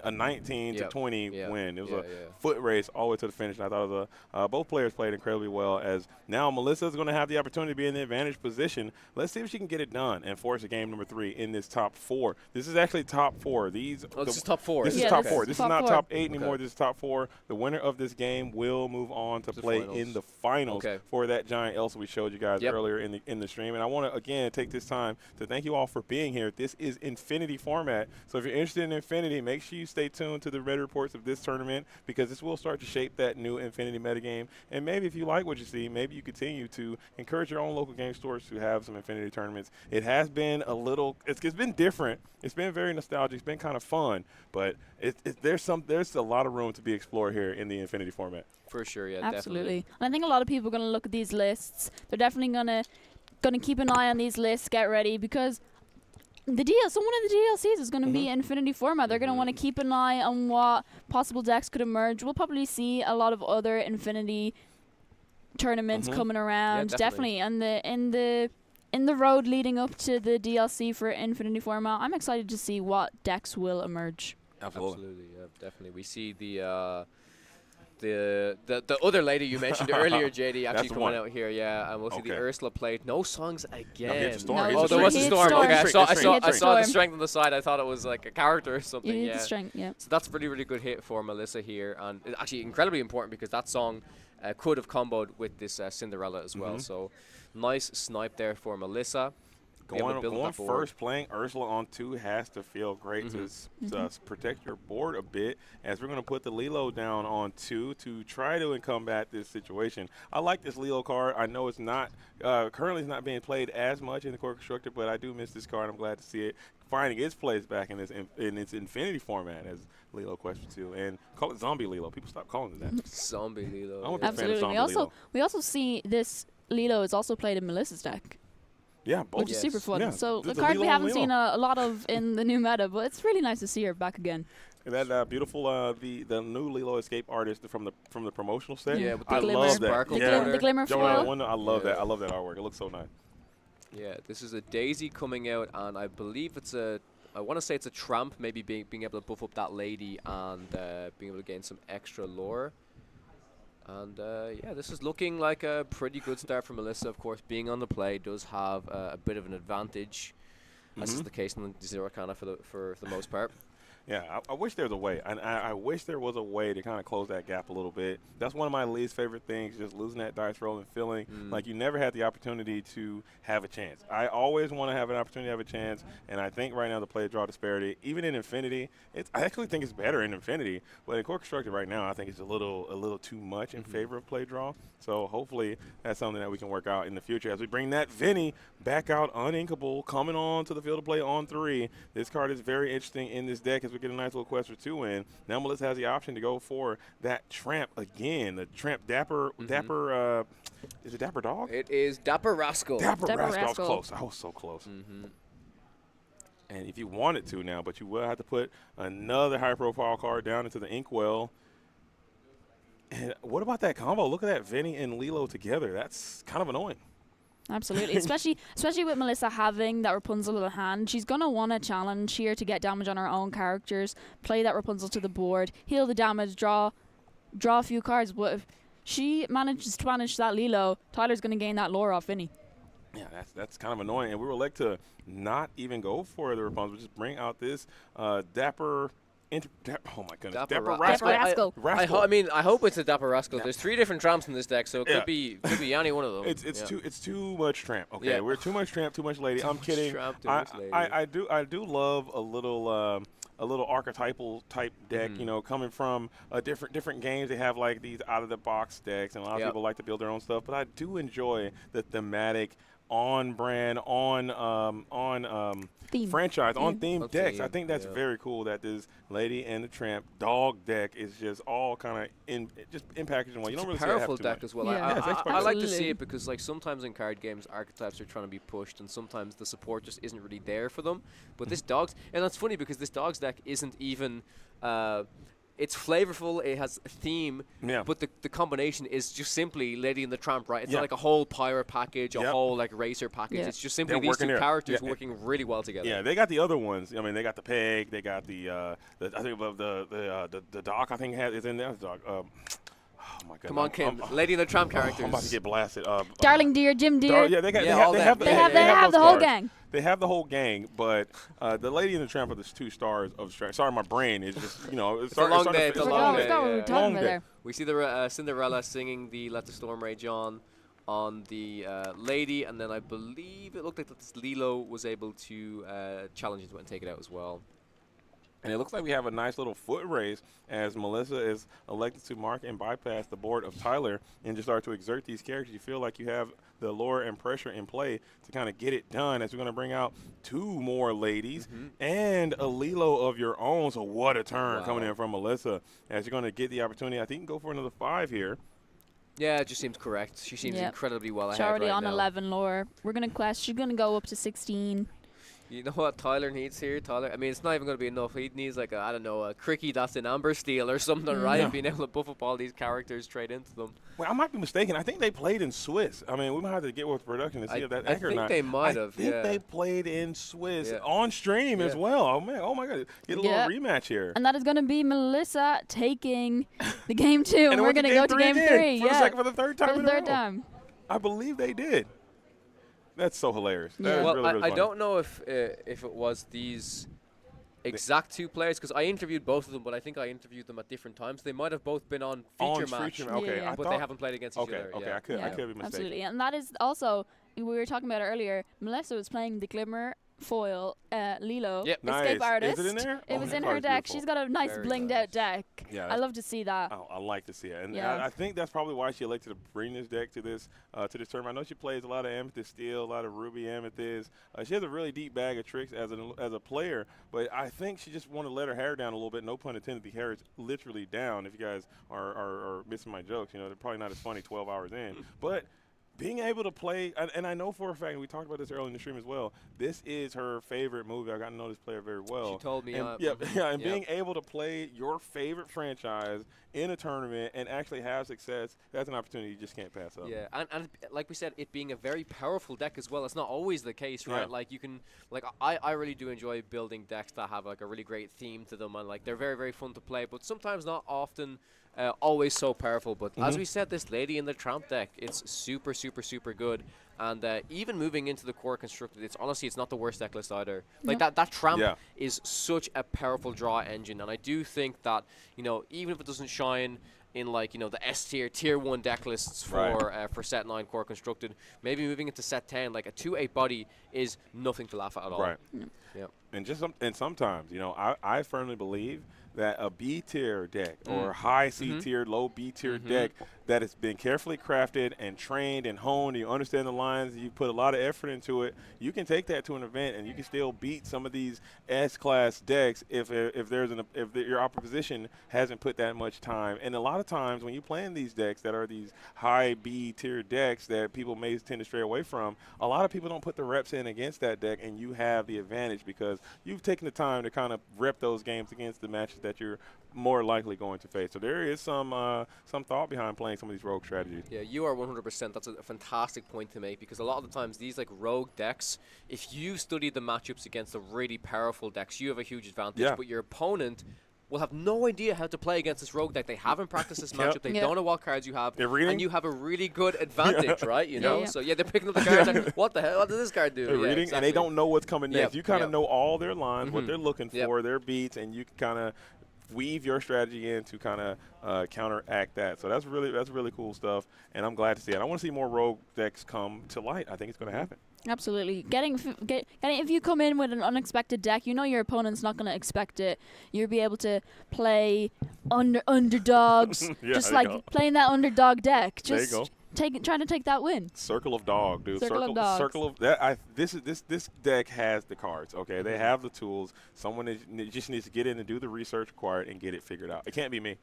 [SPEAKER 7] 19 to 20 win. It was a foot race all the way to the finish. And I thought both players played incredibly well. As now Melissa's going to have the opportunity to be in the advantage position. Let's see if she can get it done and force a game number 3 in this top 4. This is actually top 4. This
[SPEAKER 3] is top 4.
[SPEAKER 7] This is top 4. This is not top 8 anymore. This is top 4. The winner of this game will move on to play in the finals for that giant Elsa we showed you guys earlier in the stream. And I want to again take this time to thank you all for being here. This is Infinity format, so if you're interested in Infinity, make sure you stay tuned to the Reddit reports of this tournament because this will start to shape that new Infinity metagame. And maybe if you like what you see, maybe you continue to encourage your own local game stores to have some Infinity tournaments. It has been a little, it's been different. It's been very nostalgic. It's been kind of fun, but there's a lot of room to be explored here in the Infinity format.
[SPEAKER 3] For sure, yeah,
[SPEAKER 9] absolutely. And I think a lot of people are going to look at these lists. They're definitely going to keep an eye on these lists, get ready, because one of the DLCs is going to be Infinity format. They're going to want to keep an eye on what possible decks could emerge. We'll probably see a lot of other Infinity tournaments coming around, definitely. And in the road leading up to the DLC for Infinity format, I'm excited to see what decks will emerge.
[SPEAKER 3] Absolutely, yeah, definitely. We see the other lady you mentioned earlier, JD, actually coming out here, and we'll see the Ursula played. No songs again.
[SPEAKER 7] No,
[SPEAKER 3] there was a storm. Okay, I saw the strength on the side. I thought it was like a character or something.
[SPEAKER 9] You need the strength,
[SPEAKER 3] So that's a really good hit for Melissa here, and it's actually incredibly important because that song could have comboed with this Cinderella as well. So nice snipe there for Melissa.
[SPEAKER 7] Going first, playing Ursula on 2 has to feel great to protect your board a bit, as we're going to put the Lilo down on 2 to try to combat this situation. I like this Lilo card. I know it's not currently it's not being played as much in the Core Constructor, but I do miss this card. I'm glad to see it finding its place back in its Infinity format as Lilo Question 2, and call it Zombie Lilo. People stop calling it that.
[SPEAKER 3] Zombie Lilo.
[SPEAKER 9] Absolutely. We also see this Lilo is also played in Melissa's deck.
[SPEAKER 7] Yeah, both.
[SPEAKER 9] Which is super fun.
[SPEAKER 7] Yeah.
[SPEAKER 9] So the card we haven't seen a lot of in the new meta, but it's really nice to see her back again.
[SPEAKER 7] And that beautiful the new Lilo Escape artist from the promotional set.
[SPEAKER 3] Yeah, with
[SPEAKER 7] I love that.
[SPEAKER 9] The glimmer foil.
[SPEAKER 7] I love that. I love that artwork. It looks so nice.
[SPEAKER 3] Yeah, this is a Daisy coming out, and I believe I want to say it's a Tramp, maybe being able to buff up that lady and being able to gain some extra lore. And yeah, this is looking like a pretty good start for Melissa. Of course, being on the play does have a bit of an advantage, as is the case in the Lorcana for the most part.
[SPEAKER 7] Yeah, I wish there was a way. I wish there was a way to kind of close that gap a little bit. That's one of my least favorite things, just losing that dice roll and feeling like you never had the opportunity to have a chance. I always want to have an opportunity to have a chance, and I think right now the play draw disparity, even in Infinity, I actually think it's better in Infinity, but in Core Constructor right now, I think it's a little too much in favor of play draw. So hopefully that's something that we can work out in the future as we bring that Vinny back out uninkable, coming on to the field of play on 3. This card is very interesting in this deck as we get a nice little quest for 2 in. Now Melissa has the option to go for that Tramp again. The Tramp Dapper, is it Dapper Dog?
[SPEAKER 3] It is Dapper Rascal.
[SPEAKER 7] Dapper Rascal. I was close. I was so close. And if you wanted to now, but you will have to put another high-profile card down into the Inkwell. And what about that combo? Look at that Vinny and Lilo together. That's kind of annoying.
[SPEAKER 9] Absolutely, especially with Melissa having that Rapunzel in hand, she's gonna want to challenge here to get damage on her own characters, play that Rapunzel to the board, heal the damage, draw a few cards. But if she manages to banish that Lilo, Tyler's gonna gain that lore off Vinny.
[SPEAKER 7] Yeah, that's kind of annoying, and we would like to not even go for the Rapunzel, just bring out this dapper. Oh my goodness, Dapper Rascal.
[SPEAKER 3] I hope it's a Dapper Rascal. There's 3 different tramps in this deck, so it could be any one of them.
[SPEAKER 7] It's too much tramp. Okay, we're too much tramp, too much lady. I'm kidding. I do love a little archetypal type deck. You know, coming from different games. They have like these out of the box decks, and a lot of people like to build their own stuff. But I do enjoy the thematic, on brand, on
[SPEAKER 9] theme.
[SPEAKER 7] Franchise, on theme decks. I think that's very cool that this Lady and the Tramp dog deck is just all kind of in packaging one. You don't really see it happen
[SPEAKER 3] powerful
[SPEAKER 7] too
[SPEAKER 3] deck
[SPEAKER 7] much.
[SPEAKER 3] as well. I like to see it because like sometimes in card games archetypes are trying to be pushed and sometimes the support just isn't really there for them. But this dog's, and that's funny because this dog's deck isn't even it's flavorful, it has a theme, but the combination is just simply Lady and the Tramp, right? It's not like a whole pirate package, a whole like racer package. It's just simply these 2 characters working really well together.
[SPEAKER 7] Yeah, they got the other ones. I mean, they got the Peg, they got the I think the Doc. I think is in there. The Doc. Oh my God!
[SPEAKER 3] Come on, Kim. Lady and the Tramp characters.
[SPEAKER 7] I'm about to get blasted.
[SPEAKER 9] Darling Deer, Jim Deer.
[SPEAKER 7] Yeah, they have
[SPEAKER 9] the whole gang.
[SPEAKER 7] They have the whole gang, but the Lady and the Tramp are the 2 stars of strength. Sorry, my brain is just,
[SPEAKER 3] it's a long day. It's a long day.
[SPEAKER 7] Long day.
[SPEAKER 3] We see the Cinderella singing the Let the Storm Rage On the Lady, and then I believe it looked like this Lilo was able to challenge into it and take it out as well.
[SPEAKER 7] And it looks like we have a nice little foot race as Melissa is elected to mark and bypass the board of Tyler and just start to exert these characters. You feel like you have the lure and pressure in play to kind of get it done as we're going to bring out 2 more ladies and a Lilo of your own. So what a turn coming in from Melissa as you're going to get the opportunity. I think you can go for another 5 here.
[SPEAKER 3] Yeah, it just seems correct. She seems incredibly well ahead
[SPEAKER 9] She's already
[SPEAKER 3] right
[SPEAKER 9] on
[SPEAKER 3] now.
[SPEAKER 9] 11 lore. We're going to quest. She's going to go up to 16.
[SPEAKER 3] You know what Tyler needs here? I mean, it's not even going to be enough. He needs like a Cricky that's in Amber Steel or something, right? Being able to buff up all these characters straight into them.
[SPEAKER 7] Well, I might be mistaken. I think they played in Swiss. I mean, we might have to get with production to see if that's accurate or not.
[SPEAKER 3] I think they might have,
[SPEAKER 7] I think they played in Swiss on stream as well. Oh, man. Oh, my God. Get a little rematch here.
[SPEAKER 9] And that is going to be Melissa taking the game 2. And we're going to go to game 3.
[SPEAKER 7] For the third time
[SPEAKER 9] For the third time.
[SPEAKER 7] I believe they did. That's so hilarious. That is really, really
[SPEAKER 3] I don't know if it was these exact 2 players because I interviewed both of them, but I think I interviewed them at different times. They might have both been on feature match, but they haven't played against each other.
[SPEAKER 7] Okay, I could be mistaken.
[SPEAKER 9] Absolutely, and that is also we were talking about it earlier. Melissa was playing the Glimmer foil Lilo Escape Artist.
[SPEAKER 7] Is it in there?
[SPEAKER 9] It was in her deck. She's got a nice blinged out deck.
[SPEAKER 7] Yeah,
[SPEAKER 9] I love to see that.
[SPEAKER 7] I like to see it, and I think that's probably why she elected to bring this deck to this tournament. I know she plays a lot of Amethyst Steel, a lot of Ruby Amethyst. She has a really deep bag of tricks as a player, but I think she just wanted to let her hair down a little bit. No pun intended. The hair is literally down. If you guys are missing my jokes, they're probably not as funny 12 hours in, but. Being able to play, and I know for a fact, and we talked about this earlier in the stream as well, this is her favorite movie. I got to know this player very well.
[SPEAKER 3] She told me.
[SPEAKER 7] And being able to play your favorite franchise in a tournament and actually have success, that's an opportunity you just can't pass up.
[SPEAKER 3] Yeah, and like we said, it being a very powerful deck as well. It's not always the case, right? Like you can, I really do enjoy building decks that have like a really great theme to them, and like they're very, very fun to play, but sometimes not often. Always so powerful, but as we said, this Lady in the Tramp deck, it's super, super, super good. And even moving into the core constructed, it's not the worst deck list either. Like that Tramp is such a powerful draw engine, and I do think that even if it doesn't shine in the S tier 1 deck lists for set 9 core constructed, maybe moving into set 10, like a 2/8 body is nothing to laugh at all.
[SPEAKER 7] Right. Yeah. And sometimes I firmly believe that a B tier deck or high C tier, low B tier deck that has been carefully crafted and trained and honed, you understand the lines, you put a lot of effort into it, you can take that to an event and you can still beat some of these S-class decks if your opposition hasn't put that much time. And a lot of times when you play in these decks that are these high B tier decks that people may tend to stray away from, a lot of people don't put the reps in against that deck, and you have the advantage because you've taken the time to kind of rep those games against the matches opposition that you're more likely going to face. So there is some thought behind playing some of these rogue strategies.
[SPEAKER 3] Yeah, you are 100%. That's a fantastic point to make, because a lot of the times these like rogue decks, if you study the matchups against the really powerful decks, you have a huge advantage.
[SPEAKER 7] Yeah.
[SPEAKER 3] But your opponent will have no idea how to play against this rogue deck. They haven't practiced this matchup. They
[SPEAKER 7] Yeah.
[SPEAKER 3] don't know what cards you have,
[SPEAKER 7] They're reading.
[SPEAKER 3] and you have a really good advantage, right? You
[SPEAKER 7] Yeah.
[SPEAKER 3] know, so yeah, they're picking up the cards. Like, what the hell? What does this card do?
[SPEAKER 7] They're
[SPEAKER 3] Yeah,
[SPEAKER 7] reading, and they
[SPEAKER 3] exactly.
[SPEAKER 7] don't know what's coming next.
[SPEAKER 3] Yep.
[SPEAKER 7] You kind of
[SPEAKER 3] Yep.
[SPEAKER 7] know all their lines, what
[SPEAKER 3] Mhm.
[SPEAKER 7] they're looking
[SPEAKER 3] Yep.
[SPEAKER 7] for, their beats, and you can kind of weave your strategy in to kind of counteract that. So that's really cool stuff, and I'm glad to see it. I want to see more rogue decks come to light. I think it's going to happen.
[SPEAKER 9] Absolutely. Getting if you come in with an unexpected deck, you know your opponent's not going to expect it. You'll be able to play underdogs,
[SPEAKER 7] Yeah,
[SPEAKER 9] just
[SPEAKER 7] there you
[SPEAKER 9] like
[SPEAKER 7] go.
[SPEAKER 9] playing that underdog deck.
[SPEAKER 7] There you
[SPEAKER 9] Just
[SPEAKER 7] go.
[SPEAKER 9] trying to take that win.
[SPEAKER 7] Circle of dog, dude.
[SPEAKER 9] Circle of dogs.
[SPEAKER 7] Circle of that. This deck has the cards. Okay, they have the tools. Someone just needs to get in and do the research required and get it figured out. It can't be me.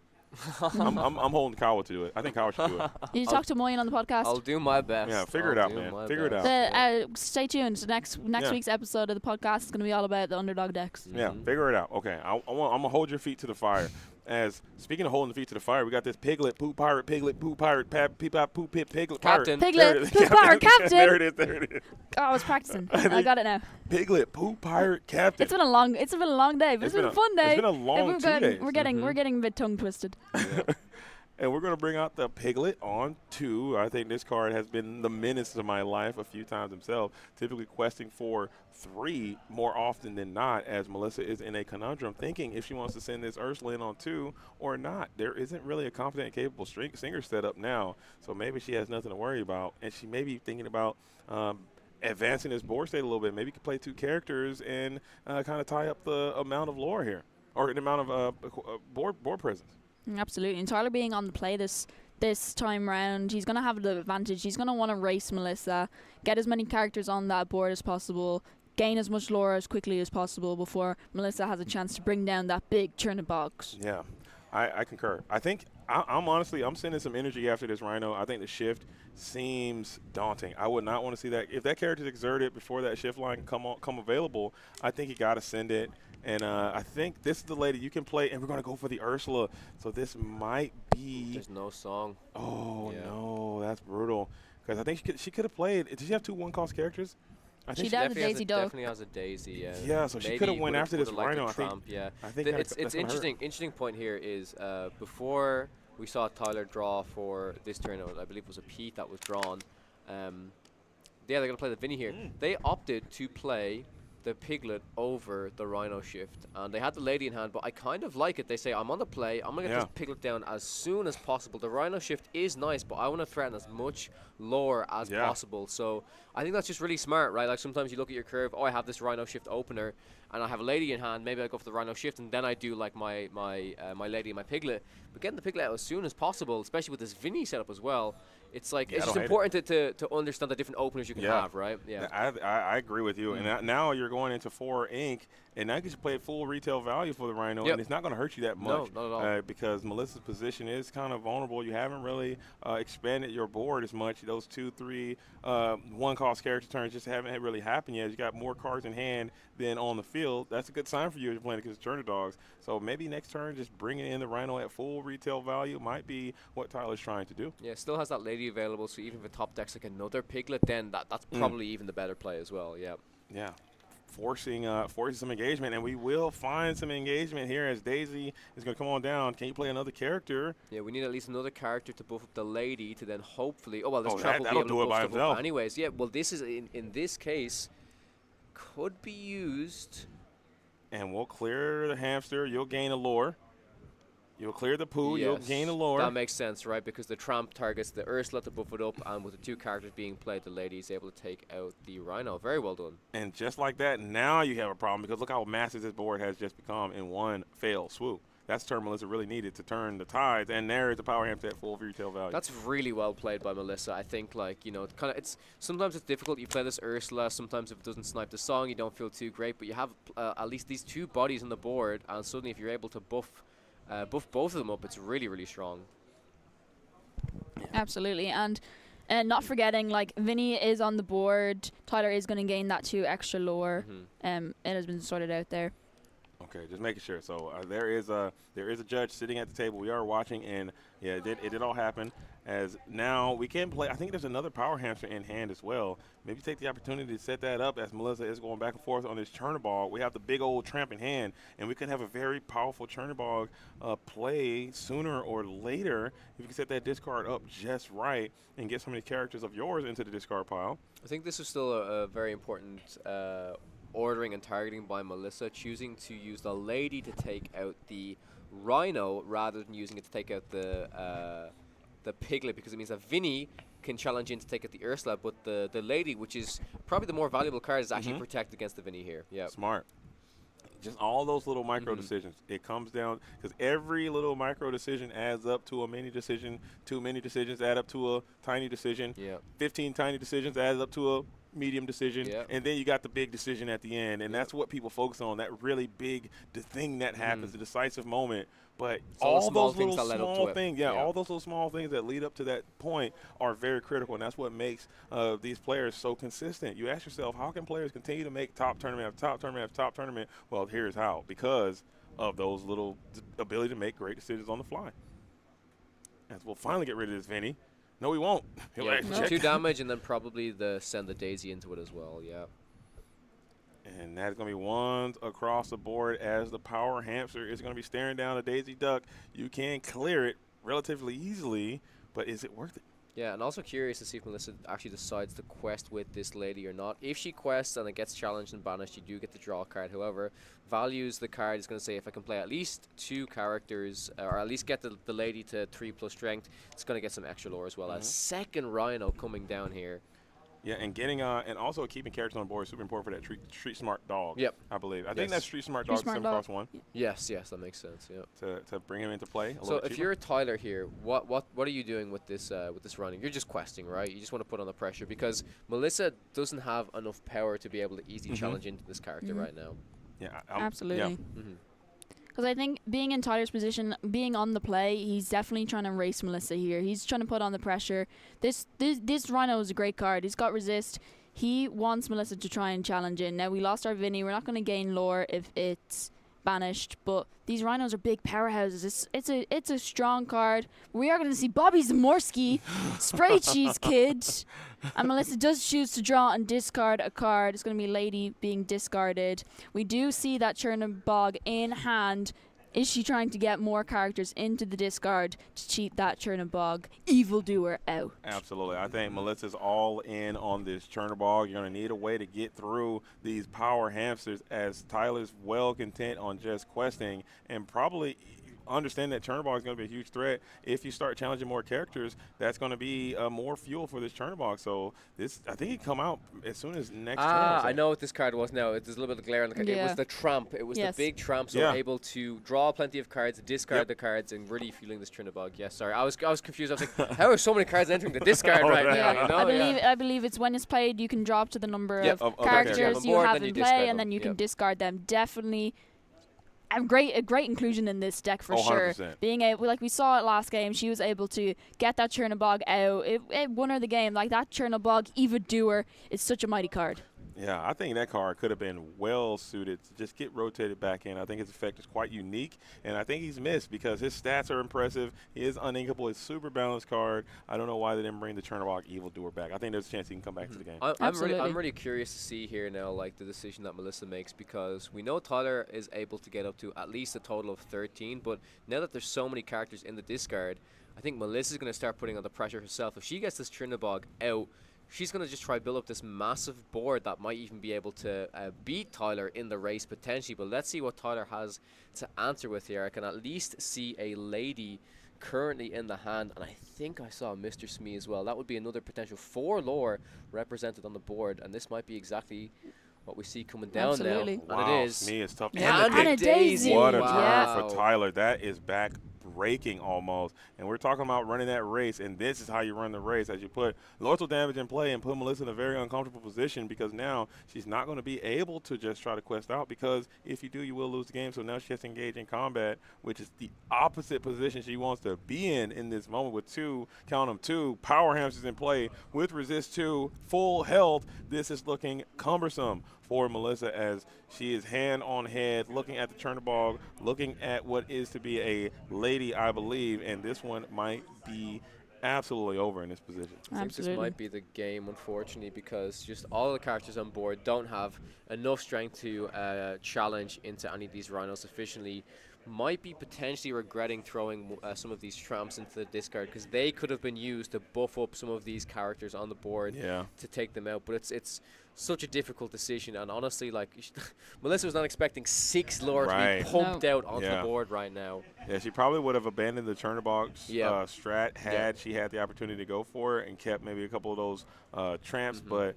[SPEAKER 7] I'm holding Kawa to do it. I think Kawa should do it.
[SPEAKER 9] Did you talk to Moyen on the podcast?
[SPEAKER 3] I'll do my best.
[SPEAKER 7] Yeah, figure it out, man. Figure it out.
[SPEAKER 9] Stay tuned. Next
[SPEAKER 7] Yeah.
[SPEAKER 9] week's episode of the podcast is going to be all about the underdog decks.
[SPEAKER 7] Yeah, figure it out. Okay, I'm gonna hold your feet to the fire. As speaking of holding the feet to the fire, we got this piglet, poop pirate, piglet, poop pirate, poop pit, piglet,
[SPEAKER 3] Captain.
[SPEAKER 7] pirate.
[SPEAKER 9] Piglet,
[SPEAKER 7] There it is.
[SPEAKER 9] poop pirate, captain.
[SPEAKER 7] There it is. There it is.
[SPEAKER 9] Oh, I was practicing. I got it now.
[SPEAKER 7] Piglet, poop pirate, captain.
[SPEAKER 9] It's been a long day, but it's been a fun day.
[SPEAKER 7] It's been a long
[SPEAKER 9] we're
[SPEAKER 7] 2
[SPEAKER 9] getting,
[SPEAKER 7] days.
[SPEAKER 9] We're getting a bit tongue twisted.
[SPEAKER 7] And we're going to bring out the Piglet on 2. I think this card has been the menace of my life a few times himself, typically questing for 3 more often than not, as Melissa is in a conundrum thinking if she wants to send this Ursula in on 2 or not. There isn't really a confident and capable singer set up now, so maybe she has nothing to worry about. And she may be thinking about advancing this board state a little bit. Maybe you could play 2 characters and kind of tie up the amount of lore here, or the amount of board presence.
[SPEAKER 9] Absolutely. And Tyler being on the play this time round, he's going to have the advantage. He's going to want to race Melissa, get as many characters on that board as possible, gain as much lore as quickly as possible before Melissa has a chance to bring down that big churn box.
[SPEAKER 7] Yeah, I concur. I think I'm honestly sending some energy after this Rhino. I think the shift seems daunting. I would not want to see that. If that character is exerted before that shift line come available, I think you got to send it. And I think this is the lady you can play, and we're going to go for the Ursula. So this might be.
[SPEAKER 3] There's no song.
[SPEAKER 7] Oh,
[SPEAKER 3] Yeah.
[SPEAKER 7] no, that's brutal. Because I think she could have played. Did she have 2 1-cost characters? I think
[SPEAKER 9] She does. Daisy Duck.
[SPEAKER 3] Definitely has a Daisy. Yeah.
[SPEAKER 7] Yeah, so she
[SPEAKER 3] Maybe
[SPEAKER 7] could have went
[SPEAKER 3] would've-
[SPEAKER 7] after this
[SPEAKER 3] would've liked a
[SPEAKER 7] Rhino. I think.
[SPEAKER 3] Trump, yeah.
[SPEAKER 7] I think
[SPEAKER 3] It's
[SPEAKER 7] that's gonna hurt.
[SPEAKER 3] interesting point here is before we saw Tyler draw for this tournament, I believe it was a Pete that was drawn. Yeah, they're gonna play the Vinny here. They opted to play the Piglet over the Rhino shift, and they had the lady in hand, but I kind of like it. They say, I'm on the play, I'm gonna get this Piglet down as soon as possible. The Rhino shift is nice, but I want to threaten as much lore as possible. So I think that's just really smart, right? Like sometimes you look at your curve, oh, I have this Rhino shift opener, and I have a lady in hand, maybe I go for the Rhino shift, and then I do like my lady and my Piglet. But getting the Piglet out as soon as possible, especially with this Vinny setup as well, it's like it's just important to understand the different openers you can have, right? Yeah.
[SPEAKER 7] I agree with you. And now you're going into 4 ink, and now you can just play full retail value for the Rhino, and it's not going to hurt you that much.
[SPEAKER 3] No, not at all.
[SPEAKER 7] Because Melissa's position is kind of vulnerable. You haven't really expanded your board as much. Those 2, 3 1-cost character turns just haven't really happened yet. You got more cards in hand than on the field. That's a good sign for you if you're playing against Turner Dogs. So maybe next turn, just bringing in the Rhino at full retail value might be what Tyler's trying to do.
[SPEAKER 3] Yeah, still has that lady available, so even if it top decks like another Piglet, then that's probably even the better play as well. Yeah.
[SPEAKER 7] Yeah. Forcing some engagement, and we will find some engagement here as Daisy is going to come on down. Can you play another character?
[SPEAKER 3] Yeah, we need at least another character to buff up the lady to then hopefully. Oh well, this
[SPEAKER 7] that'll
[SPEAKER 3] will be able
[SPEAKER 7] do
[SPEAKER 3] to
[SPEAKER 7] it by
[SPEAKER 3] buff stuff up
[SPEAKER 7] himself.
[SPEAKER 3] anyways. Yeah, well, this is in this case could be used.
[SPEAKER 7] And we'll clear the hamster. You'll gain a lore. You'll clear the poo. You'll gain a lore.
[SPEAKER 3] That makes sense, right? Because the Tramp targets the Ursula to buff it up, and with the 2 characters being played, the lady is able to take out the Rhino. Very well done.
[SPEAKER 7] And just like that, now you have a problem because look how massive this board has just become in one fell swoop. That's the turn Melissa really needed to turn the tides, and there is the power hamster at full retail value.
[SPEAKER 3] That's really well played by Melissa. I think, like, you know, sometimes it's difficult. You play this Ursula. Sometimes if it doesn't snipe the song, you don't feel too great. But you have at least these 2 bodies on the board, and suddenly if you're able to buff both of them up, it's really, really strong.
[SPEAKER 9] Absolutely. And not forgetting, like, Vinny is on the board. Tyler is going to gain that 2 extra lore. It has been sorted out there.
[SPEAKER 7] Okay, just making sure. So there is a judge sitting at the table. We are watching, and yeah, it did all happen. As now we can play. I think there's another power hamster in hand as well. Maybe take the opportunity to set that up as Melissa is going back and forth on this Chernabog. We have the big old tramp in hand, and we could have a very powerful Chernabog play sooner or later if you can set that discard up just right and get so many characters of yours into the discard pile.
[SPEAKER 3] I think this is still a very important ordering and targeting by Melissa, choosing to use the lady to take out the Rhino rather than using it to take out the Piglet, because it means that Vinny can challenge in to take out the Ursula, but the lady, which is probably the more valuable card, is actually protected against the Vinny here. Yeah,
[SPEAKER 7] smart. Just all those little micro decisions. It comes down because every little micro decision adds up to a mini decision. 2 mini decisions add up to a tiny decision. 15 tiny decisions adds up to a medium decision, and then you got the big decision at the end, and that's what people focus on, that really big thing that happens, the decisive moment. But all those little small things, all those little small things that lead up to that point are very critical, and that's what makes these players so consistent. You ask yourself, how can players continue to make top tournament after top tournament after top tournament? Well, here's how: because of those little ability to make great decisions on the fly. And we'll finally get rid of this Vinny. No, we won't.
[SPEAKER 3] Yeah, 2 damage, and then probably send the Daisy into it as well. Yeah.
[SPEAKER 7] And that's going to be 1s across the board as the power hamster is going to be staring down a Daisy Duck. You can clear it relatively easily, but is it worth it?
[SPEAKER 3] Yeah, and also curious to see if Melissa actually decides to quest with this lady or not. If she quests and it gets challenged and banished, you do get to draw a card. However, values the card is going to say if I can play at least 2 characters, or at least get the lady to 3+ strength, it's going to get some extra lore as well. As second Rhino coming down here.
[SPEAKER 7] Yeah, and getting and also keeping characters on the board is super important for that Street Smart Dog.
[SPEAKER 3] Yep,
[SPEAKER 7] I believe. I think that's Street Smart Dog, 7+1.
[SPEAKER 3] Yes, that makes sense. Yep.
[SPEAKER 7] To bring him into play.
[SPEAKER 3] So if you're Tyler here, what are you doing with this running? You're just questing, right? You just want to put on the pressure because Melissa doesn't have enough power to be able to easily challenge into this character right now.
[SPEAKER 7] Yeah,
[SPEAKER 9] absolutely. Because I think being in Tyler's position, being on the play, he's definitely trying to race Melissa here. He's trying to put on the pressure. This Rhino is a great card. He's got resist. He wants Melissa to try and challenge in. Now, we lost our Vinny. We're not going to gain lore if it's banished, but these Rhinos are big powerhouses. It's a strong card. We are going to see Bobby Zamorsky, spray cheese kid. And Melissa does choose to draw and discard a card. It's going to be Lady being discarded. We do see that Chernabog in hand. Is she trying to get more characters into the discard to cheat that Chernabog evildoer out?
[SPEAKER 7] Absolutely. I think Melissa's all in on this Chernabog. You're going to need a way to get through these power hamsters, as Tyler's well content on just questing and probably understand that Chernabog is going to be a huge threat. If you start challenging more characters, that's going to be more fuel for this Chernabog. So this, I think, it come out as soon as next turn.
[SPEAKER 3] I know what this card was now. There's a little bit of glare on the card. It was the Tramp. It was the big Tramp, so able to draw plenty of cards, discard the cards, and really fueling this Chernabog. Yeah, sorry. I was confused. I was like, how are so many cards entering the discard right now? You know?
[SPEAKER 9] I believe it's when it's played, you can draw up to the number of characters you have in play, and then you can discard them. Definitely a great inclusion in this deck for sure. Being able, like we saw it last game, she was able to get that Chernabog out. It won her the game. Like that Chernabog evildoer is such a mighty card.
[SPEAKER 7] Yeah, I think that card could have been well suited to just get rotated back in. I think his effect is quite unique, and I think he's missed because his stats are impressive. He is uninkable. It's a super balanced card. I don't know why they didn't bring the Chernabog evildoer back. I think there's a chance he can come back to the game.
[SPEAKER 3] I'm really curious to see here now, like the decision that Melissa makes, because we know Tyler is able to get up to at least a total of 13, but now that there's so many characters in the discard, I think Melissa's going to start putting on the pressure herself. If she gets this Chernabog out, she's going to just try build up this massive board that might even be able to beat Tyler in the race potentially. But let's see what Tyler has to answer with here. I can at least see a Lady currently in the hand, and I think I saw Mr. Smee as well. That would be another potential 4 lore represented on the board, and this might be exactly what we see coming down now.
[SPEAKER 7] Wow,
[SPEAKER 3] and it is.
[SPEAKER 7] Smee is tough.
[SPEAKER 9] And a Daisy.
[SPEAKER 7] What a turn for Tyler. That is back breaking almost, and we're talking about running that race, and this is how you run the race, as you put lethal damage in play and put Melissa in a very uncomfortable position, because now she's not going to be able to just try to quest out, because if you do, you will lose the game. So now she has to engage in combat, which is the opposite position she wants to be in this moment, with 2 power hamsters in play with resist 2, full health. This is looking cumbersome for Melissa as she is hand on head, looking at the Chernobog, looking at what is to be a lady, I believe, and this one might be absolutely over in this position.
[SPEAKER 3] I think this might be the game, unfortunately, because just all the characters on board don't have enough strength to challenge into any of these rhinos efficiently. Might be potentially regretting throwing some of these tramps into the discard because they could have been used to buff up some of these characters on the board to take them out. But it's such a difficult decision, and honestly, like Melissa was not expecting 6 lore to be pumped out onto the board right now.
[SPEAKER 7] Yeah, she probably would have abandoned the Chernobog's strat had she had the opportunity to go for it and kept maybe a couple of those tramps. But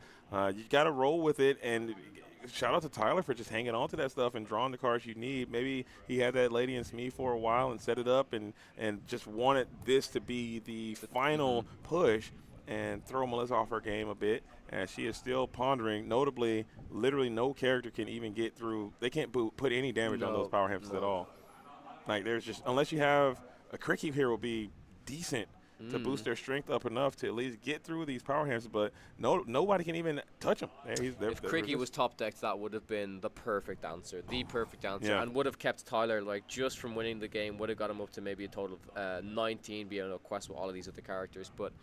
[SPEAKER 7] you got to roll with it, and shout out to Tyler for just hanging on to that stuff and drawing the cards you need. Maybe he had that lady in Smee for a while and set it up and just wanted this to be the final push and throw Melissa off her game a bit. And she is still pondering. Notably, literally no character can even get through. They can't put any damage on those power hamsters at all. Like, there's just, unless you have a Cricky here will be decent to boost their strength up enough to at least get through these power hamsters, but nobody can even touch them.
[SPEAKER 3] If Cricky was top decked, that would have been the perfect answer, and would have kept Tyler like just from winning the game, would have got him up to maybe a total of 19, being able to quest with all of these other characters. But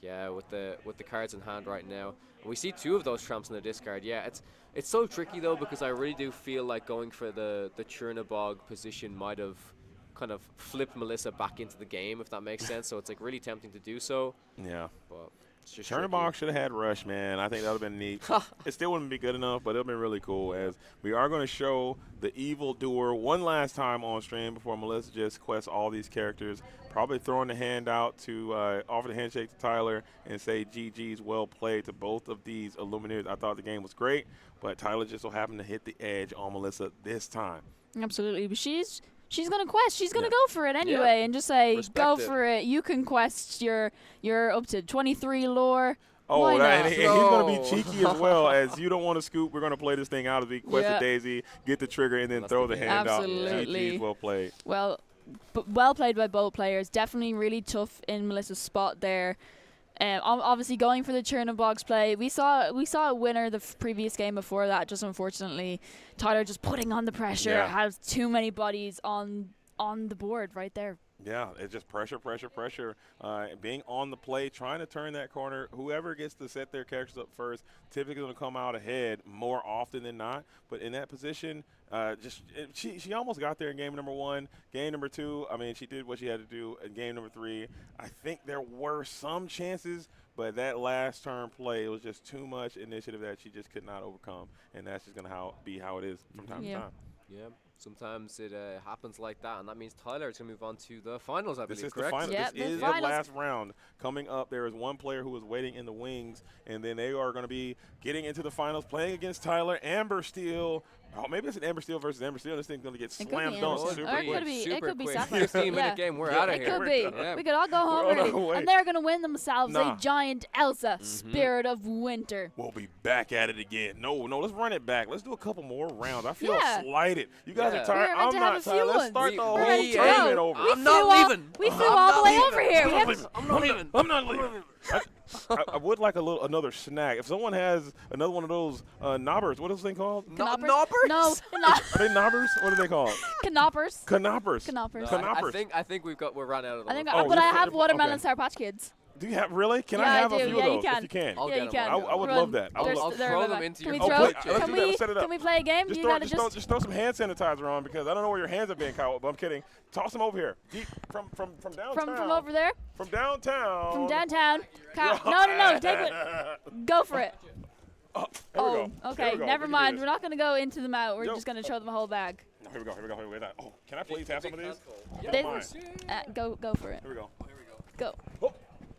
[SPEAKER 3] yeah, with the cards in hand right now, and we see 2 of those tramps in the discard. Yeah, it's so tricky though, because I really do feel like going for the Chernobog position might have kind of flipped Melissa back into the game, if that makes sense. So it's like really tempting to do so.
[SPEAKER 7] Yeah.
[SPEAKER 3] But it's just
[SPEAKER 7] Chernobog should have had Rush, man. I think that would have been neat. It still wouldn't be good enough, but it would have been really cool, as we are going to show the evil doer one last time on stream before Melissa just quests all these characters, probably throwing the hand out to offer the handshake to Tyler and say GG's, well played to both of these Illuminators. I thought the game was great, but Tyler just so happened to hit the edge on Melissa this time.
[SPEAKER 9] Absolutely, but she's gonna quest. She's gonna go for it anyway, and just say, "Go for it. You can quest. You're up to 23 lore."
[SPEAKER 7] Oh, and he's going to be cheeky as well, as you don't want to scoop. We're going to play this thing out as we quest a daisy, get the trigger, and then throw the hand out. GG's, well played.
[SPEAKER 9] Well played by both players. Definitely really tough in Melissa's spot there. Obviously going for the Chernobog's play. We saw a winner the previous game before that. Just unfortunately, Tyler just putting on the pressure, has too many bodies on the board right there.
[SPEAKER 7] Yeah, it's just pressure. Being on the play, trying to turn that corner. Whoever gets to set their characters up first, typically going to come out ahead more often than not. But in that position, she almost got there in game number 1. Game number 2, I mean, she did what she had to do. In game number 3, I think there were some chances, but that last turn play, it was just too much initiative that she just could not overcome. And that's just going to be how it is from time to time.
[SPEAKER 3] Yeah. Sometimes it happens like that, and that means Tyler is going to move on to the finals, I believe,
[SPEAKER 7] This is
[SPEAKER 3] correct?
[SPEAKER 7] the final. This is the last round. Coming up, there is one player who is waiting in the wings, and then they are going to be getting into the finals, playing against Tyler. Amber Steel. Oh, maybe it's an Amber Steel versus Amber Steel. This thing's going to get slammed dunk super quick.
[SPEAKER 9] It could be
[SPEAKER 3] 15-minute game. We're out of here.
[SPEAKER 9] It could be. We could all go home already. And they're going to win themselves a giant Elsa, Spirit of Winter.
[SPEAKER 7] We'll be back at it again. No, let's run it back. Let's do a couple more rounds. I feel slighted. You guys are tired. I'm not tired. Let's start the whole tournament over.
[SPEAKER 9] I'm not leaving. We flew all the way over here.
[SPEAKER 7] I'm not leaving. I would like another snack. If someone has another one of those knobbers, what is this thing called?
[SPEAKER 9] Knobbers?
[SPEAKER 7] No. Are they knobbers? What are they called?
[SPEAKER 9] Knoppers.
[SPEAKER 7] Knoppers.
[SPEAKER 3] I think we're running out of them.
[SPEAKER 9] But I have watermelon Sour Patch Kids.
[SPEAKER 7] Do you have really? Can I have a few of those? If you can.
[SPEAKER 9] You can.
[SPEAKER 7] I would love that.
[SPEAKER 3] I'll throw them into your
[SPEAKER 9] Can we play a game?
[SPEAKER 7] Just throw some hand sanitizer on, because I don't know where your hands are being caught. But I'm kidding. Toss them over here. Deep from downtown.
[SPEAKER 9] From over there?
[SPEAKER 7] From downtown.
[SPEAKER 9] From downtown. No. Take it. Go for it.
[SPEAKER 7] Oh,
[SPEAKER 9] okay. Never mind. We're not going to go into them out. We're just going to show them a whole bag.
[SPEAKER 7] Here we go. Oh, can I please have some of these?
[SPEAKER 9] Go for it.
[SPEAKER 7] Here we go.
[SPEAKER 9] Go.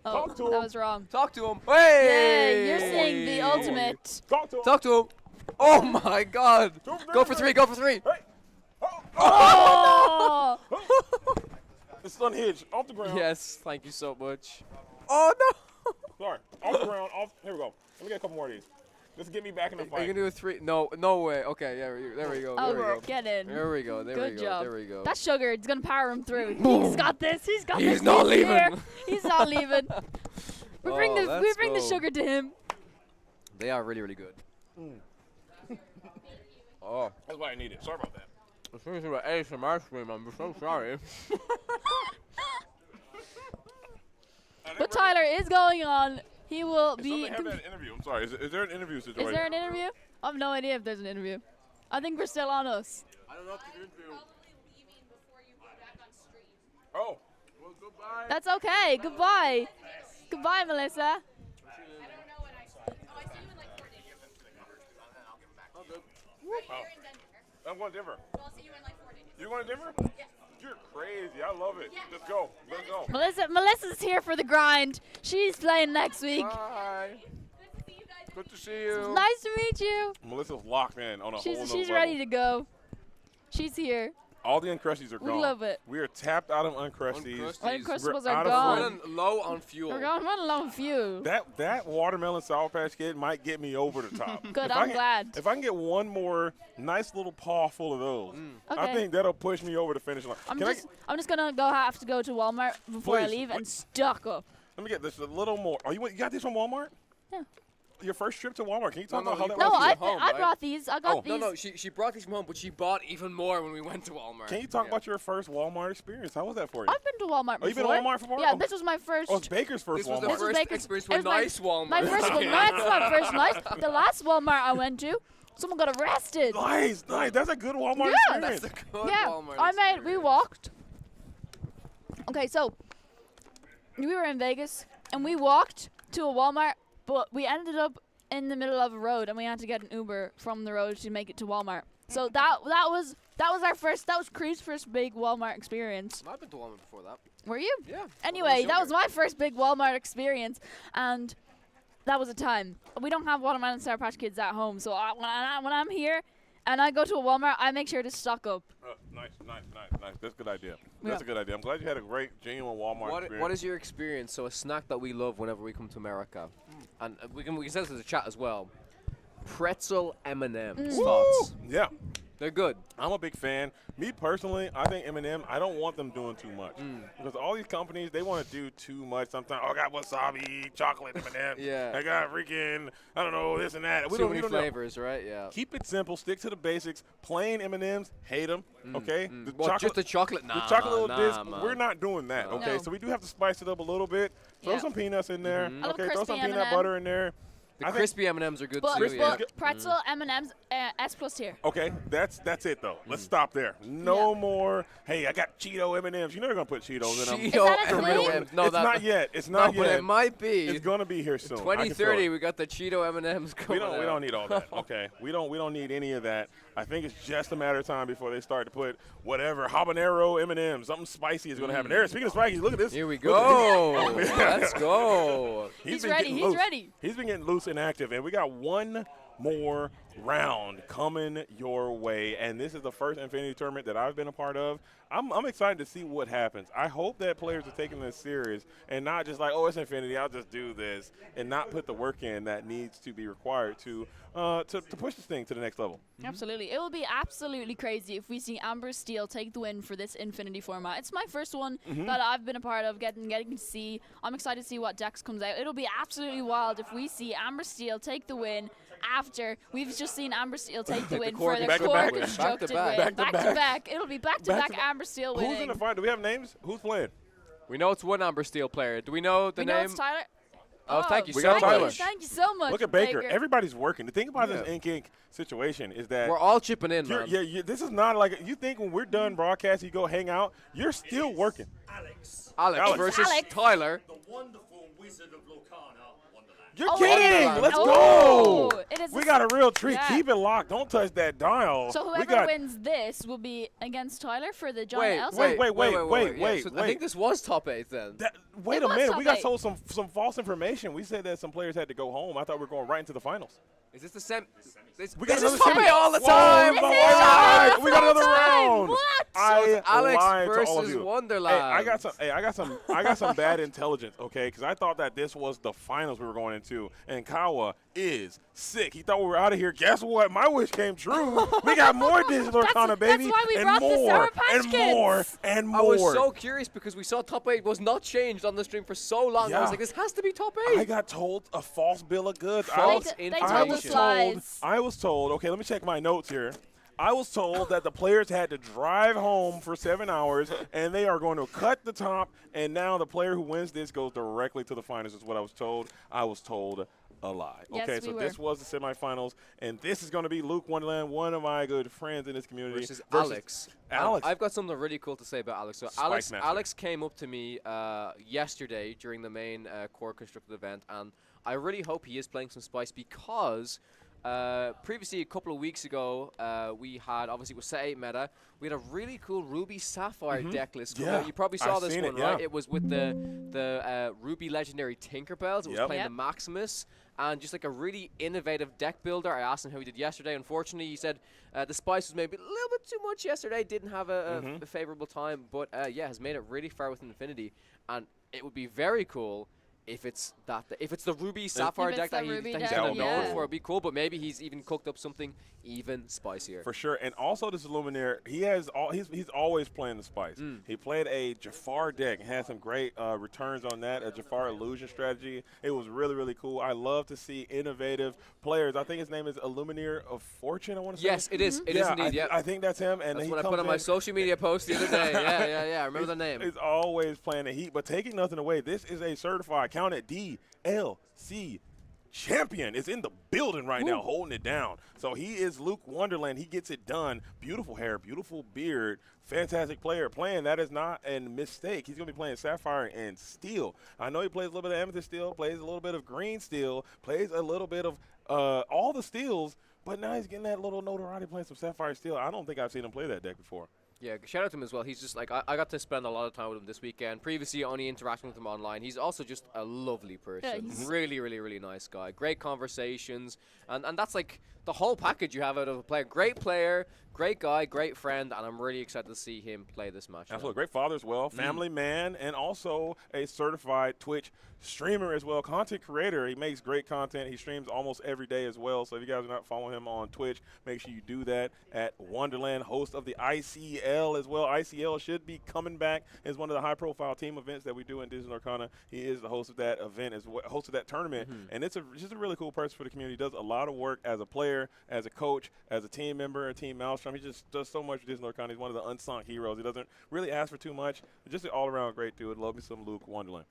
[SPEAKER 7] Talk to him.
[SPEAKER 9] That was wrong.
[SPEAKER 3] Talk to him. Hey!
[SPEAKER 9] Yeah, you're seeing the ultimate.
[SPEAKER 7] Talk to him.
[SPEAKER 3] Oh my God! Go for 3. Hey.
[SPEAKER 9] Oh!
[SPEAKER 7] It's unhinged. Off the ground.
[SPEAKER 3] Yes, thank you so much. Oh no!
[SPEAKER 7] Sorry. Off the ground. Here we go. Let me get a couple more of these. Just get me back in the fight.
[SPEAKER 3] Are you gonna do a 3? No way. Okay, yeah, there we go.
[SPEAKER 9] Oh, get in.
[SPEAKER 3] There we go.
[SPEAKER 9] Good job.
[SPEAKER 3] There we go.
[SPEAKER 9] That sugar, it's gonna power him through.
[SPEAKER 3] Boom.
[SPEAKER 9] He's got this. He's
[SPEAKER 3] not leaving.
[SPEAKER 9] He's not leaving. We bring the sugar to him.
[SPEAKER 3] They are really, really good. Oh.
[SPEAKER 7] That's why I need it. Sorry about that.
[SPEAKER 3] As soon as you were ASMR stream, I'm so sorry.
[SPEAKER 9] But Tyler is going on. He will
[SPEAKER 7] Hey,
[SPEAKER 9] be.
[SPEAKER 7] somebody have that interview. I'm sorry. Is there an interview situation?
[SPEAKER 9] Is there an interview? I have no idea if there's an interview. I think we're still on us.
[SPEAKER 7] I don't know if there's an interview. Oh. Well, goodbye.
[SPEAKER 9] That's okay. Goodbye. Goodbye, Melissa.
[SPEAKER 7] I'm going to Denver. You're going to Denver? Yeah. You're crazy. I love it. Let's go. Let's go.
[SPEAKER 9] Melissa's here for the grind. She's playing next week.
[SPEAKER 7] Bye. Good to see you.
[SPEAKER 9] Nice to meet you.
[SPEAKER 7] Melissa's locked in on a whole nother
[SPEAKER 9] She's
[SPEAKER 7] level.
[SPEAKER 9] ready to go. She's here.
[SPEAKER 7] All the Uncrustables are
[SPEAKER 9] We
[SPEAKER 7] gone.
[SPEAKER 9] love it.
[SPEAKER 7] We are tapped out of Uncrustables.
[SPEAKER 9] Uncrustables
[SPEAKER 7] We're
[SPEAKER 9] are
[SPEAKER 7] out
[SPEAKER 9] gone.
[SPEAKER 7] of food.
[SPEAKER 3] Running low on fuel.
[SPEAKER 9] We're going running low on fuel.
[SPEAKER 7] That watermelon Sour Patch Kid might get me over the top.
[SPEAKER 9] Good,
[SPEAKER 7] If
[SPEAKER 9] I'm
[SPEAKER 7] I
[SPEAKER 9] glad.
[SPEAKER 7] If I can get one more nice little paw full of those, I
[SPEAKER 9] Okay.
[SPEAKER 7] think that'll push me over the finish line.
[SPEAKER 9] I'm
[SPEAKER 7] Can
[SPEAKER 9] just gonna have to go to Walmart before I
[SPEAKER 7] Please,
[SPEAKER 9] leave and stock up.
[SPEAKER 7] let me get this a little more. Oh, you got these from Walmart?
[SPEAKER 9] Yeah.
[SPEAKER 7] Your first trip to Walmart. Can you talk
[SPEAKER 3] No,
[SPEAKER 7] about how
[SPEAKER 3] you
[SPEAKER 7] that
[SPEAKER 3] brought
[SPEAKER 7] was?
[SPEAKER 3] these at home,
[SPEAKER 9] I
[SPEAKER 3] right?
[SPEAKER 9] brought these. I got
[SPEAKER 3] No,
[SPEAKER 9] these.
[SPEAKER 3] she brought these from home, but she bought even more when we went to Walmart.
[SPEAKER 7] Can you talk about your first Walmart experience? How was that for you?
[SPEAKER 9] I've been to Walmart
[SPEAKER 7] Oh,
[SPEAKER 9] before.
[SPEAKER 7] you've been to Walmart before?
[SPEAKER 9] Yeah,
[SPEAKER 7] Oh.
[SPEAKER 9] this was my first.
[SPEAKER 7] Oh, it's Baker's first
[SPEAKER 3] This was
[SPEAKER 7] Walmart.
[SPEAKER 3] the first
[SPEAKER 9] Baker's-
[SPEAKER 3] experience
[SPEAKER 9] it
[SPEAKER 3] with
[SPEAKER 9] was my-
[SPEAKER 3] nice Walmart.
[SPEAKER 9] My first one. That's my first nice. The last Walmart I went to, someone got arrested.
[SPEAKER 7] Nice. That's a good Walmart
[SPEAKER 9] Yeah,
[SPEAKER 7] experience.
[SPEAKER 3] That's a good
[SPEAKER 9] Yeah,
[SPEAKER 3] Walmart
[SPEAKER 9] we walked. Okay, so we were in Vegas and we walked to a Walmart, but we ended up in the middle of a road and we had to get an Uber from the road to make it to Walmart. So that was Creed's first big Walmart experience.
[SPEAKER 3] I've been to Walmart before that.
[SPEAKER 9] Were you?
[SPEAKER 3] Yeah.
[SPEAKER 9] Anyway, that was my first big Walmart experience, and that was a time. We don't have watermelon Sour Patch Kids at home, so when I'm here and I go to a Walmart, I make sure to stock up.
[SPEAKER 7] Nice. That's a good idea. That's a good idea. I'm glad you had a great, genuine Walmart experience.
[SPEAKER 3] What is your experience? So a snack that we love whenever we come to America, and we can say this in the chat as well. Pretzel M&M's. Thoughts?
[SPEAKER 7] Yeah.
[SPEAKER 3] They're good.
[SPEAKER 7] I'm a big fan. Me personally, I think M&M, I don't want them doing too much. Because all these companies, they want to do too much sometimes. Oh, I got wasabi, chocolate M&M.
[SPEAKER 3] Yeah.
[SPEAKER 7] I got freaking, I don't know, this and that.
[SPEAKER 3] Too many flavors, right? Yeah.
[SPEAKER 7] Keep it simple. Stick to the basics. Plain M&Ms, hate them, okay?
[SPEAKER 3] Just the chocolate?
[SPEAKER 7] The
[SPEAKER 3] Nah,
[SPEAKER 7] chocolate little
[SPEAKER 3] nah,
[SPEAKER 7] disc,
[SPEAKER 3] man.
[SPEAKER 7] we're not doing that, okay?
[SPEAKER 9] No.
[SPEAKER 7] So we do have to spice it up a little bit. Throw some peanuts in there,
[SPEAKER 9] I love
[SPEAKER 7] okay? Throw some
[SPEAKER 9] crispy
[SPEAKER 7] peanut
[SPEAKER 9] M&M.
[SPEAKER 7] butter in there.
[SPEAKER 3] The crispy M&Ms are good
[SPEAKER 9] But,
[SPEAKER 3] too. Yeah.
[SPEAKER 9] pretzel, M&Ms, S plus tier.
[SPEAKER 7] Okay, that's it though. Let's stop there. No more. Hey, I got Cheeto M&Ms. You know they're gonna put Cheetos in them.
[SPEAKER 3] Is that a thing?
[SPEAKER 7] No, it's not yet. It's not yet.
[SPEAKER 3] But it might be.
[SPEAKER 7] It's gonna be here soon.
[SPEAKER 3] 2030, we got the Cheeto M&Ms coming.
[SPEAKER 7] We don't need all that. Okay, we don't need any of that. I think it's just a matter of time before they start to put whatever habanero M&Ms. Something spicy is gonna happen. There. Speaking of spicy, look at this.
[SPEAKER 3] Here we go. Let's go.
[SPEAKER 9] He's ready. He's ready.
[SPEAKER 7] He's been getting loose and active, and we got one more round coming your way, and this is the first Infinity tournament that I've been a part of. I'm excited to see what happens. I hope that players are taking this serious and not just like, oh, it's Infinity, I'll just do this, and not put the work in that needs to be required to push this thing to the next level.
[SPEAKER 9] Absolutely. It will be absolutely crazy if we see Amber Steel take the win for this Infinity format. It's my first one that I've been a part of, getting to see. I'm excited to see what decks comes out. It'll be absolutely wild if we see Amber Steel take the win after we've just seen Amber Steel take the win for the core constructed win. Back to back. It'll be back to back Amber Steel winning.
[SPEAKER 7] Who's in the fight? Do we have names? Who's playing?
[SPEAKER 3] We know it's one Amber Steel player. Do we know the
[SPEAKER 9] we
[SPEAKER 3] name?
[SPEAKER 9] know it's Tyler.
[SPEAKER 3] Oh, thank you
[SPEAKER 7] We
[SPEAKER 3] so
[SPEAKER 7] got Tyler.
[SPEAKER 3] much.
[SPEAKER 9] Thank you so much.
[SPEAKER 7] Look at Baker. Everybody's working. The thing about this ink situation is that
[SPEAKER 3] We're all chipping in, man.
[SPEAKER 7] Yeah, this is not like you think when we're done broadcasting, you go hang out. You're still working.
[SPEAKER 3] Alex versus Tyler.
[SPEAKER 6] The wonderful wizard of Lorcana.
[SPEAKER 7] You're
[SPEAKER 9] Oh,
[SPEAKER 7] kidding!
[SPEAKER 9] wait.
[SPEAKER 7] Let's
[SPEAKER 9] Oh,
[SPEAKER 7] go!
[SPEAKER 9] it is
[SPEAKER 7] We got a real treat.
[SPEAKER 9] Yeah.
[SPEAKER 7] Keep it locked. Don't touch that dial.
[SPEAKER 9] So
[SPEAKER 7] we
[SPEAKER 9] whoever
[SPEAKER 7] got,
[SPEAKER 9] wins this will be against Tyler for the John
[SPEAKER 3] Wait,
[SPEAKER 9] Elsa.
[SPEAKER 3] wait.
[SPEAKER 7] Wait.
[SPEAKER 3] So I think this was top 8 then.
[SPEAKER 7] Wait
[SPEAKER 9] It
[SPEAKER 7] a
[SPEAKER 9] was
[SPEAKER 7] minute.
[SPEAKER 9] top
[SPEAKER 7] We got
[SPEAKER 9] 8.
[SPEAKER 7] told some false information. We said that some players had to go home. I thought we were going right into the finals.
[SPEAKER 3] Is this the same?
[SPEAKER 7] We got
[SPEAKER 3] This is
[SPEAKER 7] another
[SPEAKER 3] top
[SPEAKER 7] semi-
[SPEAKER 3] 8 all the
[SPEAKER 7] Whoa,
[SPEAKER 3] time.
[SPEAKER 7] no,
[SPEAKER 3] This is
[SPEAKER 7] lied.
[SPEAKER 3] top 8
[SPEAKER 7] We got
[SPEAKER 3] all the
[SPEAKER 7] another
[SPEAKER 3] time.
[SPEAKER 7] round.
[SPEAKER 3] What?
[SPEAKER 7] I
[SPEAKER 3] So it's Alex
[SPEAKER 7] lied to all of
[SPEAKER 3] versus
[SPEAKER 7] you.
[SPEAKER 3] Wonderland.
[SPEAKER 7] Hey, I got some bad intelligence, okay? Because I thought that this was the finals we were going into, and Kawa is sick. He thought we were out of here. Guess what? My wish came true. We got more digital Lorcana, baby.
[SPEAKER 9] That's why we
[SPEAKER 7] and
[SPEAKER 9] brought the
[SPEAKER 7] more,
[SPEAKER 9] Sour Patch
[SPEAKER 7] and
[SPEAKER 9] Kids.
[SPEAKER 7] more, and more.
[SPEAKER 3] I was so curious because we saw top 8 was not changed on the stream for so long. I
[SPEAKER 7] Yeah.
[SPEAKER 3] was like, this has to be top 8.
[SPEAKER 7] I got told a false bill of goods.
[SPEAKER 3] False
[SPEAKER 9] They
[SPEAKER 3] information.
[SPEAKER 9] told us lies.
[SPEAKER 7] I was told, okay, let me check my notes here. I was told that the players had to drive home for 7 hours, and they are going to cut the top, and now the player who wins this goes directly to the finals is what I was told. I was told a lie.
[SPEAKER 9] Yes,
[SPEAKER 7] okay, so this was the semifinals, and this is going to be Luke Wonderland, one of my good friends in this community.
[SPEAKER 3] Versus Alex.
[SPEAKER 7] Alex.
[SPEAKER 3] I've got something really cool to say about Alex. So
[SPEAKER 7] Spice Master.
[SPEAKER 3] Alex came up to me yesterday during the main core constructed event, and I really hope he is playing some Spice because previously, a couple of weeks ago, we had, obviously, it was set 8 meta. We had a really cool Ruby Sapphire deck list.
[SPEAKER 7] Yeah,
[SPEAKER 3] You probably saw
[SPEAKER 7] I've
[SPEAKER 3] this
[SPEAKER 7] seen
[SPEAKER 3] one,
[SPEAKER 7] it,
[SPEAKER 3] right?
[SPEAKER 7] yeah.
[SPEAKER 3] It was with the Ruby Legendary Tinkerbells. It was playing the Maximus. And just like a really innovative deck builder. I asked him how he did yesterday. Unfortunately, he said the Spice was maybe a little bit too much yesterday. Didn't have a favorable time. But, yeah, has made it really far with Infinity. And it would be very cool if it's the Ruby Sapphire deck that he's kind of known for. It'd be cool, but maybe he's even cooked up something even spicier.
[SPEAKER 7] For sure, and also this Luminaire, he's always playing the Spice. He played a Jafar deck and had some great returns on that, a Jafar illusion strategy. It was really, really cool. I love to see innovative players. I think his name is Illuminaire of Fortune, I want to say.
[SPEAKER 3] Yes, it is. It is indeed,
[SPEAKER 7] I think that's him. And
[SPEAKER 3] that's
[SPEAKER 7] he
[SPEAKER 3] what I put on my social media post the other day. Yeah, I remember the name.
[SPEAKER 7] He's always playing the heat, but taking nothing away, this is a certified, count it, DLC champion is in the building right now, holding it down. So he is Luke Wonderland. He gets it done. Beautiful hair, beautiful beard, fantastic player. Playing, that is not a mistake. He's going to be playing Sapphire and Steel. I know he plays a little bit of Amethyst Steel, plays a little bit of Green Steel, plays a little bit of all the steels, but now he's getting that little notoriety playing some Sapphire Steel. I don't think I've seen him play that deck before.
[SPEAKER 3] Yeah, shout out to him as well. He's just like, I got to spend a lot of time with him this weekend. Previously, only interacting with him online. He's also just a lovely person.
[SPEAKER 9] Yeah, he's
[SPEAKER 3] really, really, really nice guy. Great conversations. And that's like the whole package you have out of a player. Great player, great guy, great friend, and I'm really excited to see him play this match.
[SPEAKER 7] Absolutely. Great father as well, family man, and also a certified Twitch streamer as well, content creator. He makes great content. He streams almost every day as well. So if you guys are not following him on Twitch, make sure you do that at Wonderland, host of the ICL as well. ICL should be coming back as one of the high-profile team events that we do in Disney Lorcana. He is the host of that event, as well, host of that tournament, and it's just a really cool person for the community. He does a lot of work as a player, as a coach, as a team member, a team Maelstrom. He just does so much for Disney Lorcana. He's one of the unsung heroes. He doesn't really ask for too much. Just an all-around great dude. Love me some Luke Wonderland.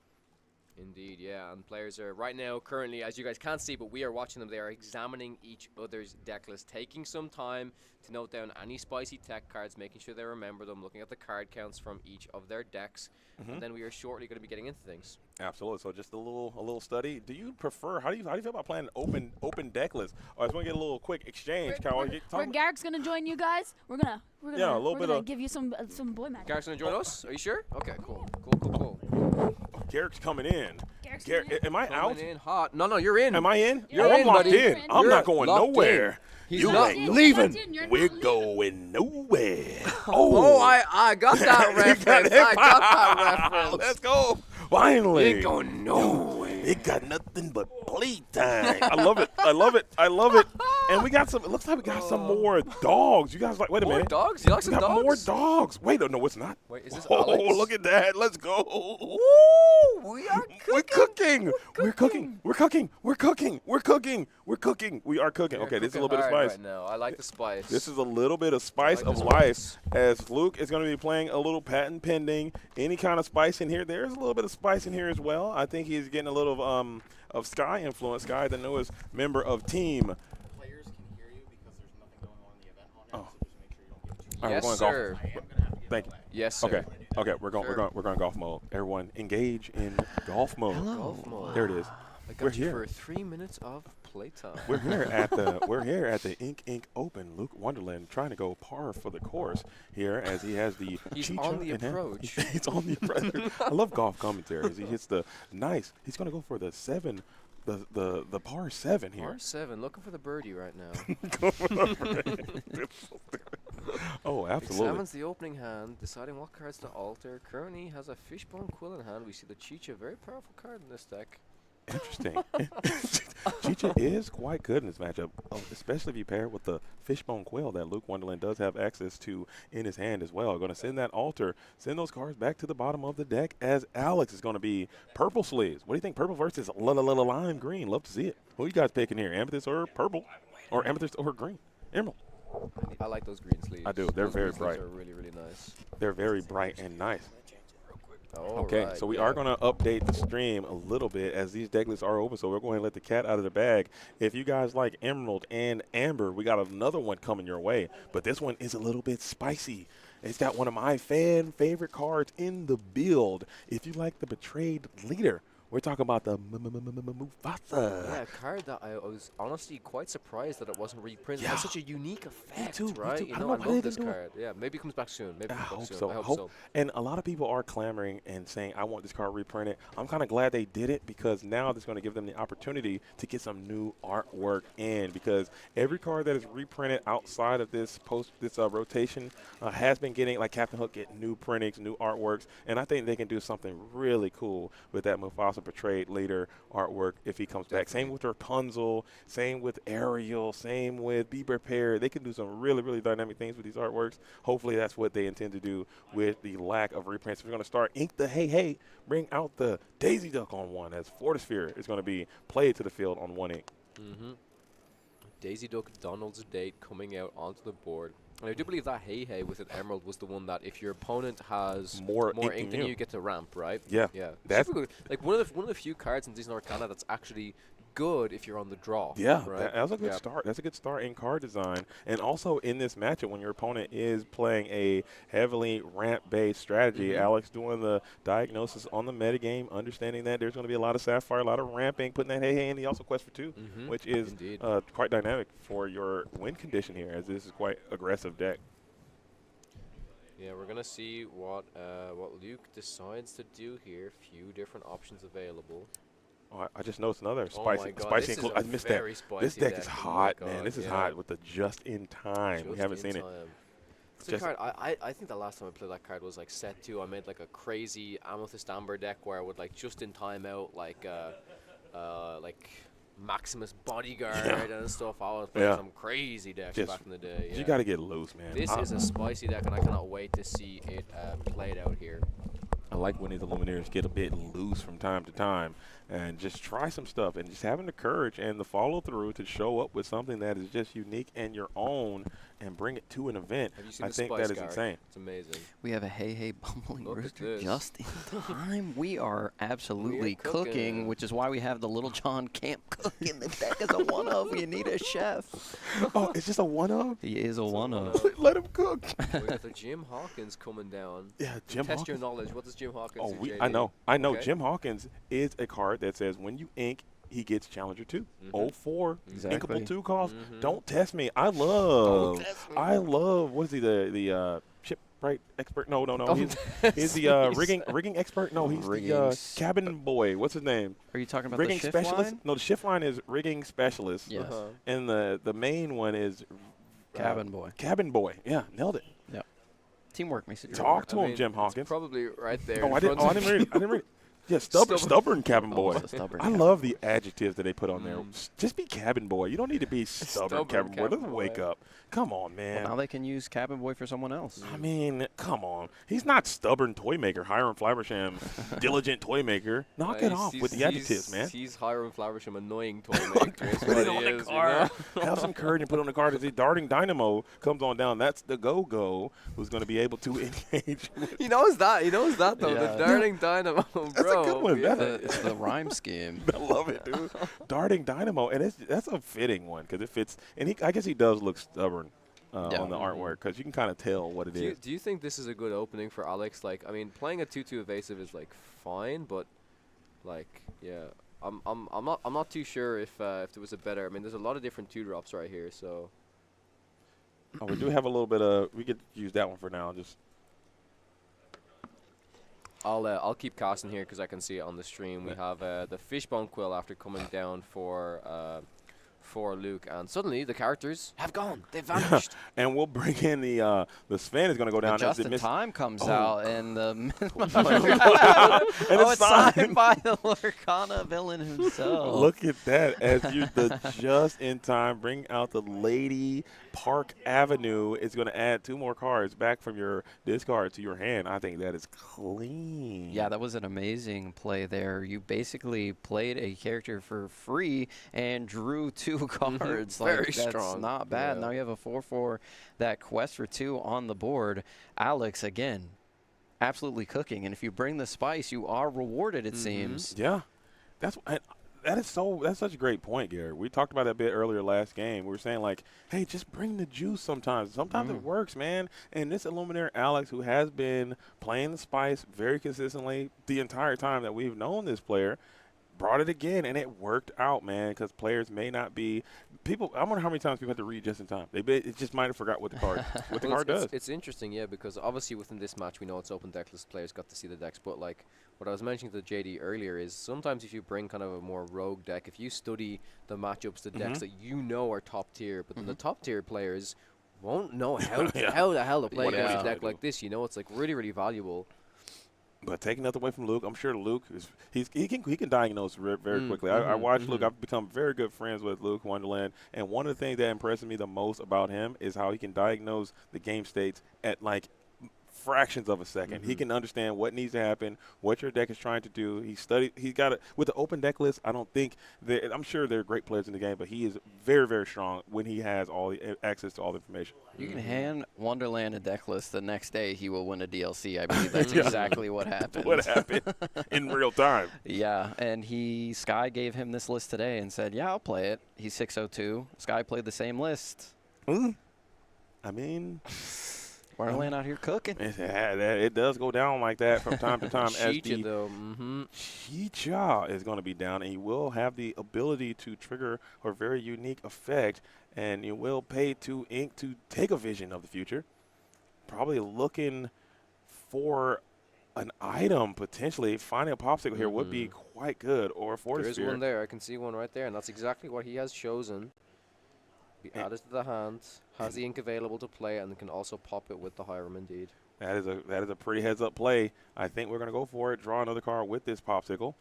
[SPEAKER 3] Indeed, yeah. And players are right now, currently, as you guys can't see, but we are watching them. They are examining each other's deck list, taking some time to note down any spicy tech cards, making sure they remember them, looking at the card counts from each of their decks, and then we are shortly going to be getting into things.
[SPEAKER 7] Absolutely. So just a little study. Do you prefer? How do you feel about playing an open deck list? I just want to get a little quick exchange.
[SPEAKER 9] Where Garrick's gonna join you guys, we're gonna give you some boy magic.
[SPEAKER 3] Garrick's gonna join us? Are you sure? Okay, cool.
[SPEAKER 7] Garrick's coming in. Am I out?
[SPEAKER 3] In hot. No, you're in.
[SPEAKER 7] Am I in?
[SPEAKER 3] You're
[SPEAKER 7] I'm
[SPEAKER 3] in,
[SPEAKER 7] locked
[SPEAKER 3] buddy.
[SPEAKER 7] in. I'm not going nowhere.
[SPEAKER 3] He's
[SPEAKER 7] you
[SPEAKER 3] not
[SPEAKER 7] ain't leaving. We're going nowhere.
[SPEAKER 3] I got that reference. I got that reference.
[SPEAKER 7] Let's go. Finally.
[SPEAKER 3] Ain't going nowhere.
[SPEAKER 7] It got nothing but playtime. I love it. I love it. I love it. And we got some. It looks like we got some more dogs. You guys like? Wait a minute.
[SPEAKER 3] More dogs? You like some
[SPEAKER 7] we got
[SPEAKER 3] dogs?
[SPEAKER 7] more dogs. Wait, no, it's not.
[SPEAKER 3] Wait, is this
[SPEAKER 7] Oh,
[SPEAKER 3] Alex?
[SPEAKER 7] look at that. Let's go.
[SPEAKER 3] Woo! We are cooking.
[SPEAKER 7] We're cooking. We're cooking. We're cooking. We're cooking. We're cooking. We're cooking. We are cooking. Okay, this is a little bit of spice.
[SPEAKER 3] Right now. I like the spice.
[SPEAKER 7] This is a little bit of spice of life, as Luke is going to be playing a little patent pending. Any kind of spice in here. There's a little bit of spice in here as well. I think he's getting a little of Sky influence. Sky, the newest member of team.
[SPEAKER 6] Players can hear you because there's nothing going on in the event on it, so just make sure you don't get too
[SPEAKER 7] All right,
[SPEAKER 3] Yes,
[SPEAKER 7] we're going
[SPEAKER 3] sir.
[SPEAKER 7] golf. Thank you.
[SPEAKER 3] Yes, sir.
[SPEAKER 7] Okay, we're going golf mode. Everyone, engage in golf mode.
[SPEAKER 3] Golf mode.
[SPEAKER 7] There it is.
[SPEAKER 3] I got
[SPEAKER 7] We're
[SPEAKER 3] you
[SPEAKER 7] here.
[SPEAKER 3] for 3 minutes of playtime.
[SPEAKER 7] We're here at the Ink Open. Luke Wonderland trying to go par for the course here as he has the
[SPEAKER 3] He's
[SPEAKER 7] Chicha
[SPEAKER 3] on the
[SPEAKER 7] in hand.
[SPEAKER 3] approach.
[SPEAKER 7] He's on the approach. I love golf commentary as he hits the nice. He's going to go for the 7, the par 7 here.
[SPEAKER 3] Par 7, looking for the birdie right now.
[SPEAKER 7] Oh, absolutely.
[SPEAKER 3] Examines the opening hand, deciding what cards to alter. Currently has a Fishbone Quill in hand. We see the Chicha, very powerful card in this deck.
[SPEAKER 7] Interesting. Chicha is quite good in this matchup, especially if you pair it with the Fishbone Quill that Luke Wonderland does have access to in his hand as well. Going to send that altar, send those cards back to the bottom of the deck as Alex is going to be purple sleeves. What do you think? Purple versus lime green. Love to see it. Who you guys picking here, Amethyst or purple? or amethyst or green, emerald.
[SPEAKER 3] I like those green sleeves.
[SPEAKER 7] I do. They're
[SPEAKER 3] Those
[SPEAKER 7] very
[SPEAKER 3] green sleeves
[SPEAKER 7] bright.
[SPEAKER 3] are really, really nice.
[SPEAKER 7] They're very bright and nice.
[SPEAKER 3] All
[SPEAKER 7] Okay,
[SPEAKER 3] right,
[SPEAKER 7] so we
[SPEAKER 3] yeah.
[SPEAKER 7] are going to update the stream a little bit as these deck lists are open, so we're going to let the cat out of the bag. If you guys like Emerald and Amber, we got another one coming your way, but this one is a little bit spicy. It's got one of my favorite cards in the build. If you like the Betrayed Leader, we're talking about the Mufasa.
[SPEAKER 3] Yeah, a card that I was honestly quite surprised that it wasn't reprinted. It
[SPEAKER 7] Yeah.
[SPEAKER 3] has such a unique effect,
[SPEAKER 7] Me
[SPEAKER 3] right?
[SPEAKER 7] too.
[SPEAKER 3] You
[SPEAKER 7] I
[SPEAKER 3] know,
[SPEAKER 7] don't
[SPEAKER 3] I
[SPEAKER 7] know why
[SPEAKER 3] love
[SPEAKER 7] they
[SPEAKER 3] this
[SPEAKER 7] didn't do
[SPEAKER 3] card. Yeah, maybe it comes back soon. Maybe it
[SPEAKER 7] I
[SPEAKER 3] comes back
[SPEAKER 7] hope
[SPEAKER 3] soon.
[SPEAKER 7] so.
[SPEAKER 3] I hope so.
[SPEAKER 7] And a lot of people are clamoring and saying, I want this card reprinted. I'm kind of glad they did it because now it's going to give them the opportunity to get some new artwork in, because every card that is reprinted outside of this rotation has been getting, like Captain Hook, get new printings, new artworks, and I think they can do something really cool with that Mufasa Betrayed Leader artwork if he comes back. Same with Rapunzel, same with Ariel, same with Be Prepared. They can do some really, really dynamic things with these artworks. Hopefully that's what they intend to do with the lack of reprints. We're going to start Ink the Hey Hey, bring out the Daisy Duck on one, as Fortisphere is going to be played to the field on one ink.
[SPEAKER 3] Daisy Duck Donald's Date coming out onto the board. And I do believe that Hey Hey with an Emerald was the one that if your opponent has
[SPEAKER 7] more
[SPEAKER 3] ink than you get to ramp, right?
[SPEAKER 7] Yeah.
[SPEAKER 3] Yeah.
[SPEAKER 7] That's
[SPEAKER 3] super good. Like one of the few cards in Disney Lorcana that's actually good if you're on the draw.
[SPEAKER 7] Yeah,
[SPEAKER 3] right?
[SPEAKER 7] that's a good start. That's a good start in card design. And also in this matchup, when your opponent is playing a heavily ramp-based strategy, Alex doing the diagnosis on the metagame, understanding that there's going to be a lot of Sapphire, a lot of ramping, putting that hey in. He also quest for 2, which is quite dynamic for your win condition here, as this is quite aggressive deck.
[SPEAKER 3] Yeah, we're gonna see what Luke decides to do here. Few different options available.
[SPEAKER 7] Oh, I just noticed another
[SPEAKER 3] Oh my
[SPEAKER 7] spicy.
[SPEAKER 3] God,
[SPEAKER 7] spicy.
[SPEAKER 3] this is
[SPEAKER 7] I
[SPEAKER 3] a
[SPEAKER 7] missed
[SPEAKER 3] very
[SPEAKER 7] that.
[SPEAKER 3] spicy
[SPEAKER 7] This deck
[SPEAKER 3] deck.
[SPEAKER 7] is
[SPEAKER 3] Oh my
[SPEAKER 7] hot,
[SPEAKER 3] God,
[SPEAKER 7] man. This is
[SPEAKER 3] yeah.
[SPEAKER 7] hot with the just in time. We haven't seen it.
[SPEAKER 3] It's a card. I think the last time I played that card was like set 2. I made like a crazy Amethyst Amber deck where I would like just in time out like Maximus Bodyguard and stuff. I was playing some crazy decks back in the day.
[SPEAKER 7] You got to get loose, man.
[SPEAKER 3] This is a spicy deck, and I cannot wait to see it played out here.
[SPEAKER 7] I like when these Illuminaries get a bit loose from time to time and just try some stuff, and just having the courage and the follow through to show up with something that is just unique and your own and bring it to an event. I think that is insane.
[SPEAKER 3] It's amazing.
[SPEAKER 5] We have a Hey Hey Bumbling
[SPEAKER 3] Look at
[SPEAKER 5] Rooster
[SPEAKER 3] this.
[SPEAKER 5] just in time. We are absolutely cooking, which is why we have the Little John Camp Cook in the deck as a one-of. You need a chef.
[SPEAKER 7] Oh, it's just a one-of?
[SPEAKER 5] He is a one-of.
[SPEAKER 7] Let him cook.
[SPEAKER 3] We got the Jim Hawkins coming down.
[SPEAKER 7] Yeah, Jim
[SPEAKER 3] Test your
[SPEAKER 7] Hawkins.
[SPEAKER 3] knowledge. What does Jim Hawkins
[SPEAKER 7] Oh,
[SPEAKER 3] do, JD?
[SPEAKER 7] I know.
[SPEAKER 3] Okay.
[SPEAKER 7] Jim Hawkins is a card that says when you ink, he gets Challenger 2. 04.
[SPEAKER 5] Exactly.
[SPEAKER 7] Inkable 2 cost. Don't test me. I love, what is he, the shipwright expert? No. He's the rigging expert? No, he's the cabin boy. What's his name?
[SPEAKER 5] Are you talking about
[SPEAKER 7] rigging
[SPEAKER 5] the shift
[SPEAKER 7] specialist?
[SPEAKER 5] line?
[SPEAKER 7] No, the shift line is rigging specialist.
[SPEAKER 5] Yes.
[SPEAKER 7] And the main one is
[SPEAKER 5] Cabin boy.
[SPEAKER 7] Cabin boy. Yeah, nailed it.
[SPEAKER 5] Yeah. Teamwork makes it.
[SPEAKER 7] Talk to him, Jim Hawkins.
[SPEAKER 3] Probably right there.
[SPEAKER 7] Oh, I didn't read it. I didn't read it. Yeah, stubborn cabin boy. I love the adjectives that they put on there. Just be cabin boy. You don't need to be stubborn cabin boy. Doesn't wake up. Come on, man.
[SPEAKER 5] Well, now they can use cabin boy for someone else.
[SPEAKER 7] I mean, come on. He's not stubborn toy maker, Hiram Flaversham, diligent toy maker. Knock it off with the adjectives, man.
[SPEAKER 3] He's Hiram Flaversham, annoying toy maker.
[SPEAKER 7] Put it on the card. Have some courage and put it on the card. As the Darting Dynamo comes on down, that's the go-go who's going to be able to engage with.
[SPEAKER 3] He knows that. He knows that, though.
[SPEAKER 5] Yeah.
[SPEAKER 3] The Darting Dynamo, bro.
[SPEAKER 7] That's a good one.
[SPEAKER 5] It's the rhyme scheme.
[SPEAKER 7] I love it, dude. Darting Dynamo, and that's a fitting one because it fits. And I guess he does look stubborn on the artwork because you can kind of tell what it is.
[SPEAKER 3] Do you think this is a good opening for Alex? Like, I mean, playing a 2/2 evasive is like fine, but like, yeah, I'm not too sure if there was a better. I mean, there's a lot of different 2-drops right here, so.
[SPEAKER 7] Oh, we do have a little bit of. We could use that one for now. Just.
[SPEAKER 3] I'll keep casting here because I can see it on the stream. We have the Fishbone Quill after coming down for Luke, and suddenly the characters have gone. They've vanished.
[SPEAKER 7] And we'll bring in the Sven is going to go down.
[SPEAKER 5] Just in time comes out, and the
[SPEAKER 7] it's
[SPEAKER 5] signed by the Lorcana villain himself.
[SPEAKER 7] Look at that! As you the just in time bring out the Lady Park Avenue is going to add 2 more cards back from your discard to your hand. I think that is clean.
[SPEAKER 5] Yeah, that was an amazing play there. You basically played a character for free and drew 2 2 cards.
[SPEAKER 3] Very
[SPEAKER 5] Like, that's
[SPEAKER 3] strong.
[SPEAKER 5] not bad.
[SPEAKER 3] Yeah.
[SPEAKER 5] Now you have a 4/4. That quest for 2 on the board. Alex, again, absolutely cooking. And if you bring the spice, you are rewarded, it seems.
[SPEAKER 7] Yeah. That's such a great point, Gary. We talked about that a bit earlier last game. We were saying, like, hey, just bring the juice sometimes. Sometimes it works, man. And this Illuminator Alex, who has been playing the spice very consistently the entire time that we've known this player, brought it again, and it worked out, man, because players may not be people. I wonder how many times people have to read just in time. It just might have forgot what the card does.
[SPEAKER 3] It's interesting, yeah, because obviously within this match we know it's open deckless. Players got to see the decks, but like what I was mentioning to JD earlier is sometimes if you bring kind of a more rogue deck, if you study the matchups, the decks that you know are top tier, but then the top tier players won't know how the hell to play against a deck like this. You know, it's like really, really valuable.
[SPEAKER 7] But taking nothing away from Luke, I'm sure Luke he can diagnose very quickly. I watched Luke. I've become very good friends with Luke Wonderland, and one of the things that impresses me the most about him is how he can diagnose the game states at like fractions of a second. He can understand what needs to happen, what your deck is trying to do. He's got it with the open deck list. I don't think I'm sure there are great players in the game, but he is very, very strong when he has all the access to all the information.
[SPEAKER 5] You can hand Wonderland a deck list. The next day, he will win a DLC. I believe that's exactly what happened.
[SPEAKER 7] What happened in real time.
[SPEAKER 5] Yeah, and Sky gave him this list today and said, yeah, I'll play it. He's 602. Sky played the same list.
[SPEAKER 7] I mean,
[SPEAKER 5] Wonderland out here cooking.
[SPEAKER 7] It does go down like that from time to time.
[SPEAKER 3] Cheetah, though.
[SPEAKER 7] Cheetah is going to be down, and he will have the ability to trigger a very unique effect, and you will pay 2 ink to take a vision of the future. Probably looking for an item, potentially. Finding a popsicle here would be quite good, or a force sphere.
[SPEAKER 3] There is one there. I can see one right there, and that's exactly what he has chosen. Be added to the hand, has the ink available to play, and can also pop it with the Hiram indeed.
[SPEAKER 7] That is a pretty heads-up play. I think we're going to go for it, draw another card with this popsicle.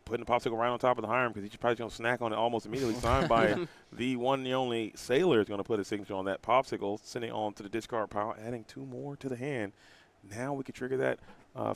[SPEAKER 7] Putting the popsicle right on top of the Hiram because he's probably going to snack on it almost immediately. Signed by the one and the only Sailor is going to put his signature on that popsicle, sending on to the discard pile, adding 2 more to the hand. Now we can trigger that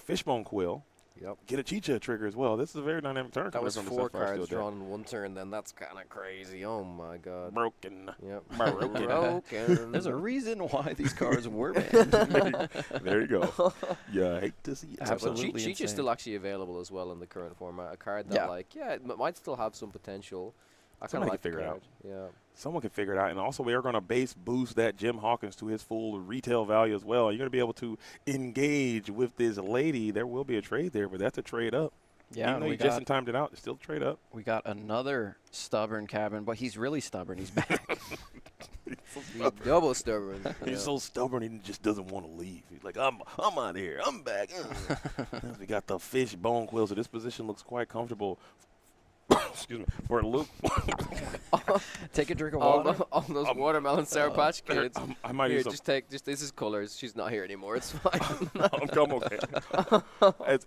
[SPEAKER 7] Fishbone Quill.
[SPEAKER 3] Yep.
[SPEAKER 7] Get a Chicha trigger as well. This is a very dynamic turn.
[SPEAKER 3] That was 4 cards drawn in one turn, then that's kind of crazy. Oh, my God.
[SPEAKER 7] Broken.
[SPEAKER 3] Yep.
[SPEAKER 5] Broken. There's a reason why these cards were banned.
[SPEAKER 7] There you go. Yeah, I hate to see it.
[SPEAKER 5] Absolutely
[SPEAKER 3] Chicha is still actually available as well in the current format. A card that, it might still have some potential. I kind of like
[SPEAKER 7] figure it out.
[SPEAKER 3] Yeah.
[SPEAKER 7] Someone can figure it out. And also, we are going to base boost that Jim Hawkins to his full retail value as well. You're going to be able to engage with this lady. There will be a trade there, but that's a trade up.
[SPEAKER 5] Yeah,
[SPEAKER 7] even though you just in time it out, it's still a trade up.
[SPEAKER 5] We got another stubborn cabin, but he's really stubborn. He's back.
[SPEAKER 3] He's double stubborn.
[SPEAKER 7] He's so stubborn he just doesn't want to leave. He's like, I'm out of here. I'm back. We got the Fishbone Quill, so this position looks quite comfortable. Excuse me, for Luke.
[SPEAKER 5] Take a drink of water.
[SPEAKER 3] All those watermelon Sour Patch Kids.
[SPEAKER 7] I might
[SPEAKER 3] here,
[SPEAKER 7] use
[SPEAKER 3] this is colors. She's not here anymore. It's fine.
[SPEAKER 7] I'm okay.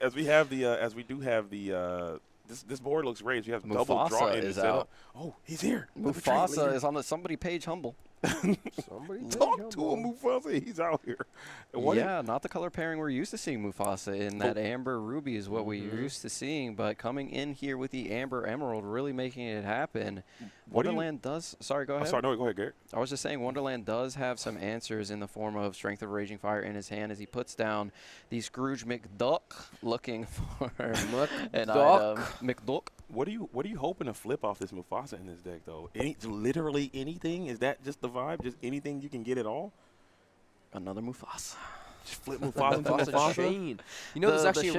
[SPEAKER 7] As we have the, as we do have the, this board looks great. We have
[SPEAKER 5] Mufasa
[SPEAKER 7] double draw in
[SPEAKER 5] is
[SPEAKER 7] setup.
[SPEAKER 5] out.
[SPEAKER 7] Oh, he's here.
[SPEAKER 5] Mufasa is on the somebody page humble.
[SPEAKER 7] Talk to him, Mufasa. He's out here.
[SPEAKER 5] Not the color pairing we're used to seeing Mufasa in. That amber ruby is what we're used to seeing, but coming in here with the amber emerald, really making it happen. Wonderland does. Sorry, go ahead.
[SPEAKER 7] Sorry, no, go ahead, Garrett.
[SPEAKER 5] I was just saying, Wonderland does have some answers in the form of Strength of Raging Fire in his hand as he puts down the Scrooge McDuck, looking for an item. McDuck.
[SPEAKER 7] What are you hoping to flip off this Mufasa in this deck, though? Literally anything? Is that just the vibe? Just anything you can get at all?
[SPEAKER 5] Another Mufasa.
[SPEAKER 7] Just flip Mufasa into Mufasa.
[SPEAKER 3] Chain. You know, there's actually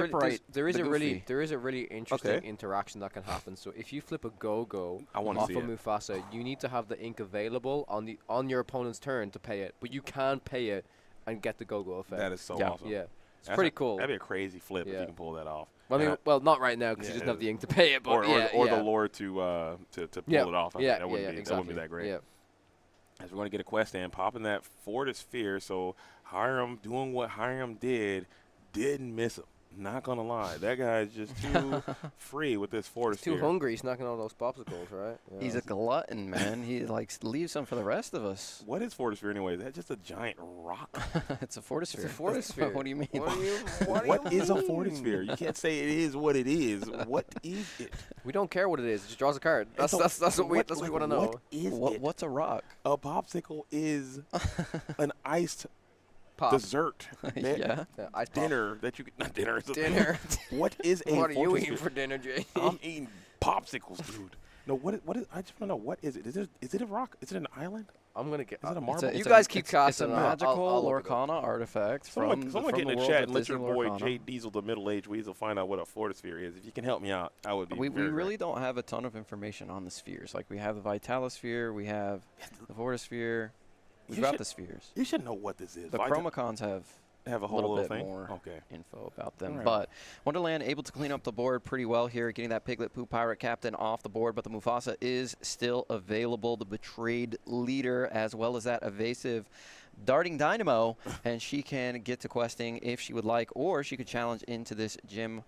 [SPEAKER 3] there is a really interesting interaction that can happen. So if you flip a go-go off of Mufasa, you need to have the ink available on your opponent's turn to pay it, but you can pay it and get the go-go effect.
[SPEAKER 7] That is so awesome.
[SPEAKER 3] Yeah. It's pretty cool.
[SPEAKER 7] That'd be a crazy flip if you can pull that off.
[SPEAKER 3] Well, I mean, not right now because you doesn't have the ink to pay it. But
[SPEAKER 7] or the lore to pull it off. That wouldn't be that great.
[SPEAKER 3] Yeah.
[SPEAKER 7] As we're going to get a quest in, popping that Fortis Sphere. So Hiram doing what Hiram didn't miss him. Not gonna lie, that guy is just too free with this Fortis
[SPEAKER 3] Too
[SPEAKER 7] Sphere.
[SPEAKER 3] hungry. He's knocking all those popsicles, right? Yeah.
[SPEAKER 5] He's a glutton, man. He like leaves some for the rest of us.
[SPEAKER 7] What is Fortis Sphere anyway? Is that just a giant rock?
[SPEAKER 5] It's a Fortis Sphere.
[SPEAKER 3] It's a Fortis Sphere.
[SPEAKER 5] What do you mean?
[SPEAKER 7] What is a Fortis Sphere? You can't say it is what it is. What is it?
[SPEAKER 3] We don't care what it is. It just draws a card. That's what we want to know.
[SPEAKER 7] What is it?
[SPEAKER 5] What's a rock?
[SPEAKER 7] A popsicle is an iced
[SPEAKER 3] Pop.
[SPEAKER 7] dessert.
[SPEAKER 3] Yeah, ice pop.
[SPEAKER 7] Dinner that you not dinner.
[SPEAKER 3] Dinner.
[SPEAKER 7] What is a
[SPEAKER 3] What are you
[SPEAKER 7] Fortis
[SPEAKER 3] eating
[SPEAKER 7] Sphere?
[SPEAKER 3] for dinner, Jay?
[SPEAKER 7] I'm eating popsicles, dude. No, what is? I just want to know what is it? Is it a rock? Is it an island?
[SPEAKER 3] I'm gonna get.
[SPEAKER 7] Is it a marble?
[SPEAKER 3] You guys keep
[SPEAKER 5] It's
[SPEAKER 3] casting.
[SPEAKER 5] a magical Lorcana artifact
[SPEAKER 7] Someone
[SPEAKER 5] from
[SPEAKER 7] get in
[SPEAKER 5] the
[SPEAKER 7] the
[SPEAKER 5] world
[SPEAKER 7] chat
[SPEAKER 5] of
[SPEAKER 7] and let your
[SPEAKER 5] Disney
[SPEAKER 7] boy
[SPEAKER 5] Lorcana.
[SPEAKER 7] Jay Diesel, the middle-aged weasel, find out what a Fortis Sphere is. If you can help me out, I would be.
[SPEAKER 5] We
[SPEAKER 7] very
[SPEAKER 5] really don't have a ton of information on the spheres. Like we have the Vitalosphere, we have the Vortisphere, we've got the spheres.
[SPEAKER 7] You should know what this is.
[SPEAKER 5] The Chromacons have
[SPEAKER 7] a whole
[SPEAKER 5] little
[SPEAKER 7] little
[SPEAKER 5] bit
[SPEAKER 7] thing?
[SPEAKER 5] more
[SPEAKER 7] Okay.
[SPEAKER 5] info about them.
[SPEAKER 7] Alright.
[SPEAKER 5] But Wonderland able to clean up the board pretty well here, getting that Piglet Poo Pirate Captain off the board, but the Mufasa is still available, the betrayed leader, as well as that evasive Darting Dynamo, and she can get to questing if she would like, or she could challenge into this Jim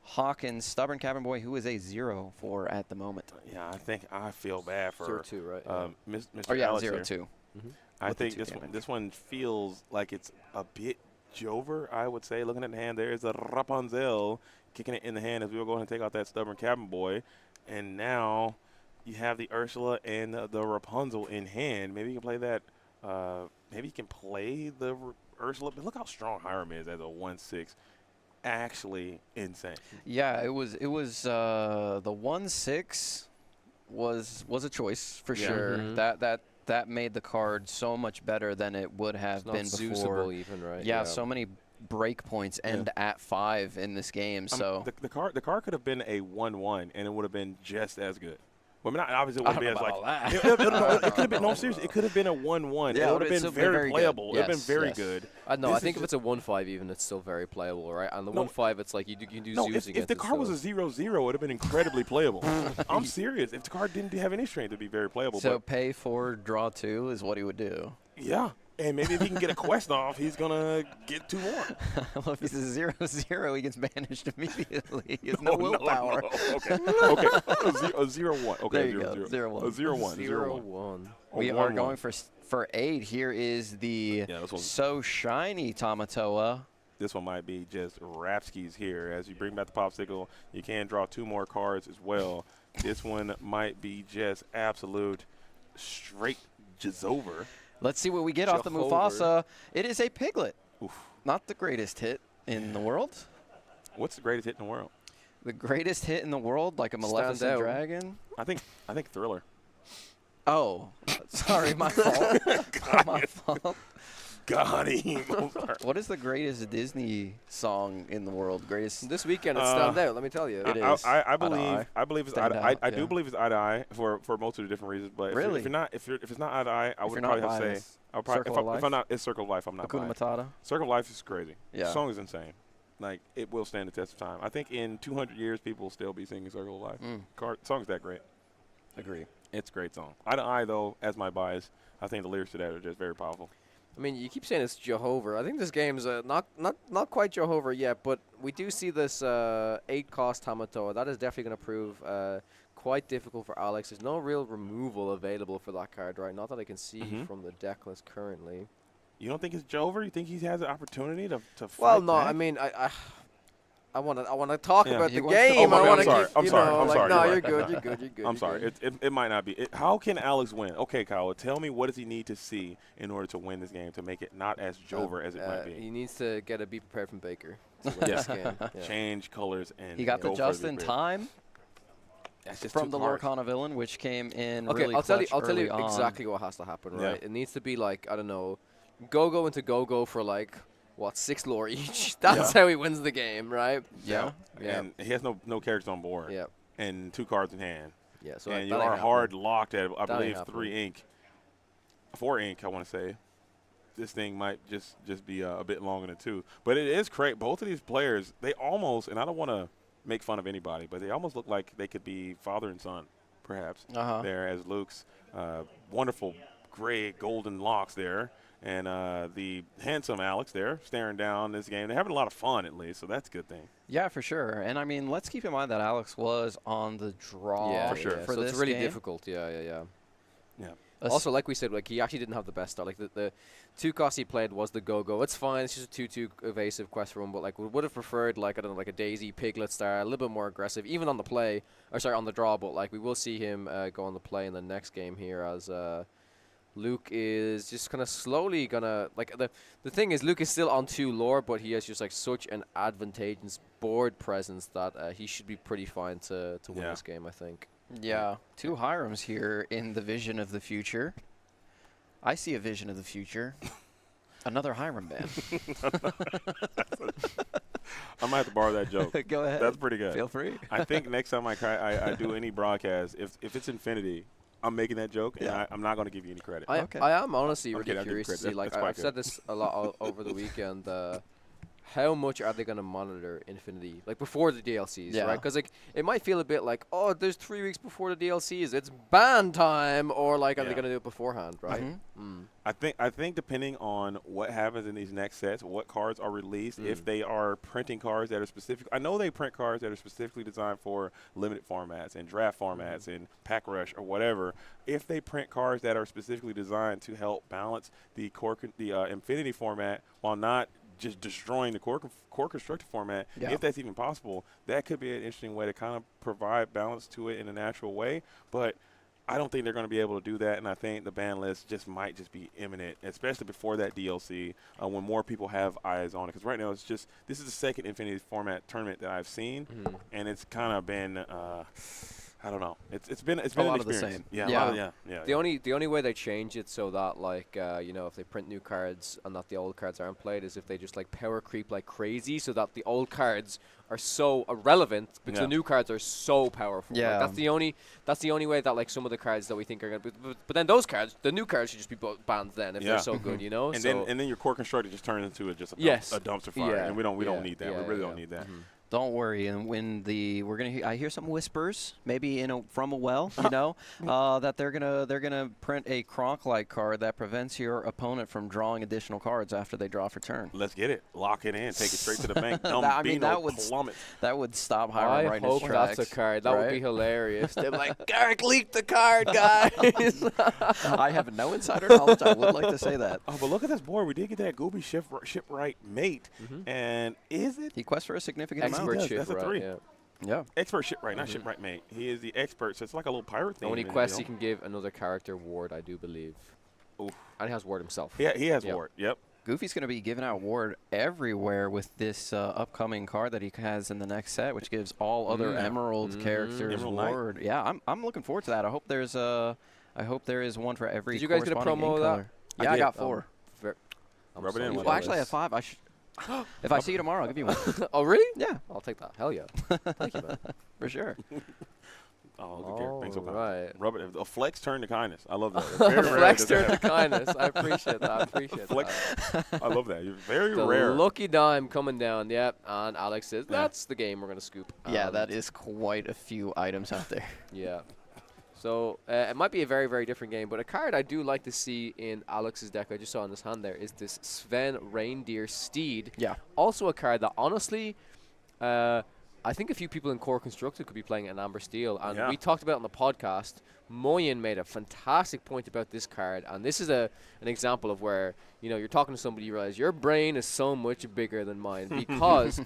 [SPEAKER 5] Hawkins, Stubborn Cabin Boy, who is a 0 for at the moment.
[SPEAKER 7] Yeah, I think I feel bad for
[SPEAKER 3] 0-2, right?
[SPEAKER 7] Mr.
[SPEAKER 5] Oh, yeah,
[SPEAKER 7] Alex
[SPEAKER 5] 0-2.
[SPEAKER 7] here.
[SPEAKER 3] Mhm.
[SPEAKER 7] I
[SPEAKER 5] With the
[SPEAKER 7] think
[SPEAKER 5] 2 damage.
[SPEAKER 7] this one feels like it's a bit Jover, I would say. Looking at the hand, there is a Rapunzel kicking it in the hand as we will go ahead and take out that Stubborn Cabin Boy. And now you have the Ursula and the Rapunzel in hand. Maybe you can play that. Maybe you can play the Ursula. But look how strong Hiram is as a 1/6. Actually insane.
[SPEAKER 5] Yeah, it was the 1/6 was a choice for
[SPEAKER 7] Yeah.
[SPEAKER 5] sure.
[SPEAKER 3] Mhm.
[SPEAKER 5] That made the card so much better than it would have
[SPEAKER 3] It's not
[SPEAKER 5] been before.
[SPEAKER 3] Zeusable even, right?
[SPEAKER 5] Yeah,
[SPEAKER 3] Yeah.
[SPEAKER 5] so many break points end at 5 in this game. So
[SPEAKER 7] the card could have been a 1/1 and it would have been just as good. Well, not obviously it wouldn't be as like it could have been no seriously. It could have been a 1/1.
[SPEAKER 5] Yeah,
[SPEAKER 7] it would have
[SPEAKER 5] it's
[SPEAKER 7] been
[SPEAKER 5] still
[SPEAKER 7] very
[SPEAKER 5] good.
[SPEAKER 7] playable. It would have been
[SPEAKER 5] Yes,
[SPEAKER 7] very
[SPEAKER 5] yes.
[SPEAKER 7] good.
[SPEAKER 3] No, I
[SPEAKER 7] This
[SPEAKER 3] think
[SPEAKER 7] is
[SPEAKER 3] if it's a 1/5 even, it's still very playable, right? And the
[SPEAKER 7] No.
[SPEAKER 3] 1/5, it's like you can do
[SPEAKER 7] No,
[SPEAKER 3] Zeus
[SPEAKER 7] if
[SPEAKER 3] against
[SPEAKER 7] the
[SPEAKER 3] it,
[SPEAKER 7] card was
[SPEAKER 3] so-
[SPEAKER 7] a 0/0, it would have been incredibly playable. I'm serious. If the card didn't have any strength, it'd be very playable.
[SPEAKER 5] So
[SPEAKER 7] but
[SPEAKER 5] pay 4, draw 2 is what he would do.
[SPEAKER 7] yeah, and maybe if he can get a quest off, he's gonna get 2 more.
[SPEAKER 5] Well, if he's a 0/0, he gets banished immediately. He has no willpower.
[SPEAKER 7] Okay, okay. A 0/1. Okay,
[SPEAKER 5] There you
[SPEAKER 7] 0/0.
[SPEAKER 5] go. 0/1.
[SPEAKER 7] A 0/1.
[SPEAKER 3] 0/1.
[SPEAKER 5] We are going for 8. Here is the
[SPEAKER 7] this one-
[SPEAKER 5] So Shiny Tamatoa.
[SPEAKER 7] This one might be just Rapskis here. As you bring back the popsicle, you can draw 2 more cards as well. This one might be just absolute straight Jizover.
[SPEAKER 5] Let's see what we get off the Mufasa. It is a Piglet.
[SPEAKER 7] Oof.
[SPEAKER 5] Not the greatest hit in the world.
[SPEAKER 7] What's the greatest hit in the world?
[SPEAKER 5] The greatest hit in the world, like a Maleficent
[SPEAKER 3] out.
[SPEAKER 5] Dragon.
[SPEAKER 7] I think Thriller.
[SPEAKER 5] Oh, sorry, my fault. My fault.
[SPEAKER 7] Got him. I'm sorry.
[SPEAKER 5] What is the greatest Disney song in the world? Greatest
[SPEAKER 3] This weekend, it's stand out. Let me tell you.
[SPEAKER 5] It is.
[SPEAKER 7] I
[SPEAKER 5] Eye to
[SPEAKER 7] believe
[SPEAKER 5] eye.
[SPEAKER 7] I believe it's
[SPEAKER 5] Stand
[SPEAKER 7] eye to eye.
[SPEAKER 5] out,
[SPEAKER 7] I do
[SPEAKER 5] yeah.
[SPEAKER 7] believe it's eye to eye for most of the different reasons. But
[SPEAKER 5] Really?
[SPEAKER 7] if it's not eye to eye, I
[SPEAKER 5] If
[SPEAKER 7] would
[SPEAKER 5] you're not
[SPEAKER 7] probably have to
[SPEAKER 5] biased,
[SPEAKER 7] say I'll probably
[SPEAKER 5] Circle
[SPEAKER 7] if,
[SPEAKER 5] of
[SPEAKER 7] I, if
[SPEAKER 5] Life?
[SPEAKER 7] I'm not it's Circle of Life. I'm not
[SPEAKER 5] Hakuna
[SPEAKER 7] biased.
[SPEAKER 5] Matata.
[SPEAKER 7] Circle of Life is crazy.
[SPEAKER 5] Yeah.
[SPEAKER 7] The song is insane. Like it will stand the test of time. I think in 200 years people will still be singing Circle of Life. Song's that great.
[SPEAKER 5] Agree.
[SPEAKER 7] It's a great song. Eye to eye though, as my bias, I think the lyrics to that are just very powerful.
[SPEAKER 3] I mean, you keep saying it's Jehovah. I think this game's not quite Jehovah yet, but we do see this 8-cost Tamatoa. That is definitely going to prove quite difficult for Alex. There's no real removal available for that card, right? Not that I can see from the deck list currently.
[SPEAKER 7] You don't think it's Jover? You think he has an opportunity to fight
[SPEAKER 3] Well, no.
[SPEAKER 7] back?
[SPEAKER 3] I mean, I want to talk
[SPEAKER 7] Yeah.
[SPEAKER 3] about
[SPEAKER 7] He
[SPEAKER 3] the
[SPEAKER 7] wants to-
[SPEAKER 3] game.
[SPEAKER 7] Oh,
[SPEAKER 3] I want
[SPEAKER 7] I'm
[SPEAKER 3] to
[SPEAKER 7] sorry.
[SPEAKER 3] keep.
[SPEAKER 7] I'm
[SPEAKER 3] you
[SPEAKER 7] sorry.
[SPEAKER 3] know,
[SPEAKER 7] I'm
[SPEAKER 3] like,
[SPEAKER 7] sorry.
[SPEAKER 3] No,
[SPEAKER 7] You're
[SPEAKER 3] you're
[SPEAKER 7] right.
[SPEAKER 3] good. You're good. You're good.
[SPEAKER 7] I'm
[SPEAKER 3] you're
[SPEAKER 7] sorry.
[SPEAKER 3] good.
[SPEAKER 7] It might not be. How can Alex win? Okay, Kyle, tell me what does he need to see in order to win this game to make it not as Jover as it might be?
[SPEAKER 3] He needs to get a Be Prepared from Baker. To win this game. Yeah.
[SPEAKER 7] Change colors and
[SPEAKER 5] He got
[SPEAKER 7] go
[SPEAKER 5] the
[SPEAKER 7] for
[SPEAKER 5] just in
[SPEAKER 7] big.
[SPEAKER 5] time
[SPEAKER 7] That's just
[SPEAKER 5] from
[SPEAKER 7] too
[SPEAKER 5] the
[SPEAKER 7] hard.
[SPEAKER 5] Lorcana villain, which came in
[SPEAKER 3] Okay,
[SPEAKER 5] really
[SPEAKER 3] I'll tell you.
[SPEAKER 5] clutch
[SPEAKER 3] I'll tell you
[SPEAKER 5] early on.
[SPEAKER 3] exactly what has to happen.
[SPEAKER 7] Yeah.
[SPEAKER 3] Right? It needs to be like, I don't know, go into go for like what 6 lore each. That's how he wins the game, right?
[SPEAKER 5] Yeah.
[SPEAKER 7] And he has no characters on board.
[SPEAKER 3] Yeah.
[SPEAKER 7] And 2 cards in hand.
[SPEAKER 3] Yeah. So
[SPEAKER 7] And
[SPEAKER 3] that
[SPEAKER 7] you
[SPEAKER 3] ain't
[SPEAKER 7] are
[SPEAKER 3] happening.
[SPEAKER 7] hard locked at I
[SPEAKER 3] That ain't
[SPEAKER 7] believe
[SPEAKER 3] happening.
[SPEAKER 7] 3 ink. 4 ink, I want to say. This thing might just be a bit longer than 2. But it is great. Both of these players, they almost, and I don't want to make fun of anybody, but they almost look like they could be father and son, perhaps.
[SPEAKER 5] Uh-huh.
[SPEAKER 7] There as Luke's wonderful gray golden locks there. and the handsome Alex there staring down this game. They're having a lot of fun, at least, so that's a good thing.
[SPEAKER 5] Yeah, for sure. And I mean, let's keep in mind that Alex was on the draw.
[SPEAKER 3] Yeah,
[SPEAKER 7] for sure.
[SPEAKER 3] Yeah.
[SPEAKER 5] For
[SPEAKER 3] so
[SPEAKER 5] this
[SPEAKER 3] it's really
[SPEAKER 5] game.
[SPEAKER 3] difficult. Yeah.
[SPEAKER 7] Yeah.
[SPEAKER 3] Also, like we said, like he actually didn't have the best start. Like the 2 costs he played was the go-go. It's fine. It's just a 2/2 evasive quest room. But like we would have preferred like I don't know, like a Daisy Piglet start, a little bit more aggressive, even on the play. Or sorry, on the draw. But like we will see him go on the play in the next game here as Luke is just kind of slowly gonna like the thing is Luke is still on 2 lore, but he has just like such an advantageous board presence that he should be pretty fine to win this game, I think.
[SPEAKER 5] Yeah, 2 Hirams here in the vision of the future. I see a vision of the future. Another Hiram band.
[SPEAKER 7] I might have to borrow that joke.
[SPEAKER 5] Go ahead.
[SPEAKER 7] That's pretty good.
[SPEAKER 5] Feel free.
[SPEAKER 7] I think next time I do any broadcast, if it's Infinity, I'm making that joke, and I'm not going to give you any credit.
[SPEAKER 3] I am honestly
[SPEAKER 7] I'm
[SPEAKER 3] really
[SPEAKER 7] kidding,
[SPEAKER 3] curious to see. Like
[SPEAKER 7] That's quite
[SPEAKER 3] I've said this a lot over the weekend. How much are they going to monitor Infinity, like before the DLCs, right? Because like it might feel a bit like, oh, there's 3 weeks before the DLCs, it's ban time, or like are they going to do it beforehand, right?
[SPEAKER 7] I think depending on what happens in these next sets, what cards are released, if they are printing cards that are specific. I know they print cards that are specifically designed for limited formats and draft formats and pack rush or whatever. If they print cards that are specifically designed to help balance the Infinity format while not just destroying the core constructed format, if that's even possible, that could be an interesting way to kind of provide balance to it in a natural way. But I don't think they're going to be able to do that, and I think the ban list might be imminent, especially before that DLC, when more people have eyes on it. Because right now, this is the second Infinity format tournament that I've seen, and it's kind of been. I don't know. It's been
[SPEAKER 5] a lot of the same.
[SPEAKER 7] Yeah.
[SPEAKER 3] The only way they change it so that like if they print new cards and that the old cards aren't played is if they just like power creep like crazy so that the old cards are so irrelevant because the new cards are so powerful.
[SPEAKER 5] Yeah.
[SPEAKER 3] Like, that's the only way that like some of the cards that we think are gonna be. But then the new cards should just be banned then if they're so good, you know.
[SPEAKER 7] And then your core constructor just turns into a dumpster fire, and we don't need that. We really don't need that.
[SPEAKER 5] Don't worry, and when I hear some whispers, maybe from a well, that they're gonna print a Kronk-like card that prevents your opponent from drawing additional cards after they draw for turn.
[SPEAKER 7] Let's get it, lock it in, take it straight to the bank.
[SPEAKER 5] that would stop Hiram right in his tracks.
[SPEAKER 3] I hope that's a card. That would be hilarious. They're like, Garrick leaked the card, guys.
[SPEAKER 5] I have no insider knowledge. I would like to say that.
[SPEAKER 7] Oh, but look at this board. We did get that Gooby Shipwright mate, and is it?
[SPEAKER 5] He quests for a significant amount.
[SPEAKER 7] That's a 3.
[SPEAKER 5] Yeah.
[SPEAKER 7] Expert shipwright, not shipwright mate. He is the expert, so it's like a little pirate thing.
[SPEAKER 3] And when he quests, he can give another character ward, I do believe. Oof. And he has ward himself.
[SPEAKER 7] Yeah, he has ward. Yep.
[SPEAKER 5] Goofy's going to be giving out ward everywhere with this upcoming card that he has in the next set, which gives all other Emerald characters
[SPEAKER 7] Emerald
[SPEAKER 5] ward.
[SPEAKER 7] Knight.
[SPEAKER 5] Yeah, I'm looking forward to that. I hope there is one for every.
[SPEAKER 3] Did you guys get a promo of that?
[SPEAKER 5] Yeah, I got 4.
[SPEAKER 7] Rub it in.
[SPEAKER 5] Well, actually, I have 5. If I see you tomorrow, I'll give you one.
[SPEAKER 3] Oh, really?
[SPEAKER 5] Yeah.
[SPEAKER 3] I'll take that. Hell yeah. Thank you, man.
[SPEAKER 5] For sure.
[SPEAKER 7] Oh, thanks so much.
[SPEAKER 3] Right.
[SPEAKER 7] Rub it. A flex turn to kindness. I love that.
[SPEAKER 3] Flex turn to kindness. I appreciate that.
[SPEAKER 7] I love that. You're very
[SPEAKER 3] the
[SPEAKER 7] rare.
[SPEAKER 3] Lucky dime coming down. Yep. And Alex says, that's the game we're going to scoop.
[SPEAKER 5] Yeah, that is quite a few items out there.
[SPEAKER 3] Yeah. So it might be a very, very different game, but a card I do like to see in Alex's deck, I just saw in his hand there, is this Sven Reindeer Steed.
[SPEAKER 5] Yeah.
[SPEAKER 3] Also a card that honestly, I think a few people in Core Constructed could be playing an Amber Steel. And we talked about it on the podcast. Moyen made a fantastic point about this card, and this is an example of where, you're talking to somebody, you realize your brain is so much bigger than mine because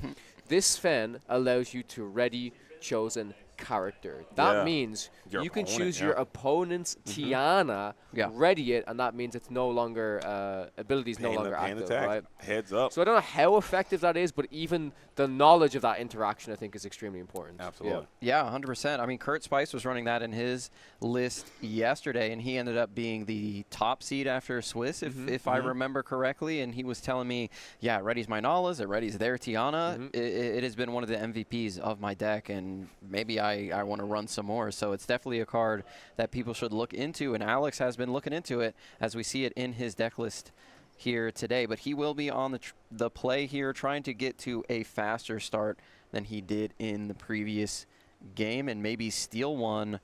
[SPEAKER 3] this Sven allows you to ready chosen character. That means you can choose your opponent's Tiana, ready it, and that means it's no longer abilities no longer active, right?
[SPEAKER 7] Heads up.
[SPEAKER 3] So I don't know how effective that is, but even the knowledge of that interaction I think is extremely important.
[SPEAKER 7] Absolutely.
[SPEAKER 5] Yeah, 100%. I mean, Kurt Spice was running that in his list yesterday, and he ended up being the top seed after Swiss, if I remember correctly, and he was telling me, yeah, it readies my Nalas, it readies their Tiana. It has been one of the MVPs of my deck, and maybe I want to run some more. So it's definitely a card that people should look into, and Alex has been looking into it as we see it in his deck list here today. But he will be on the play here, trying to get to a faster start than he did in the previous game, and maybe steal one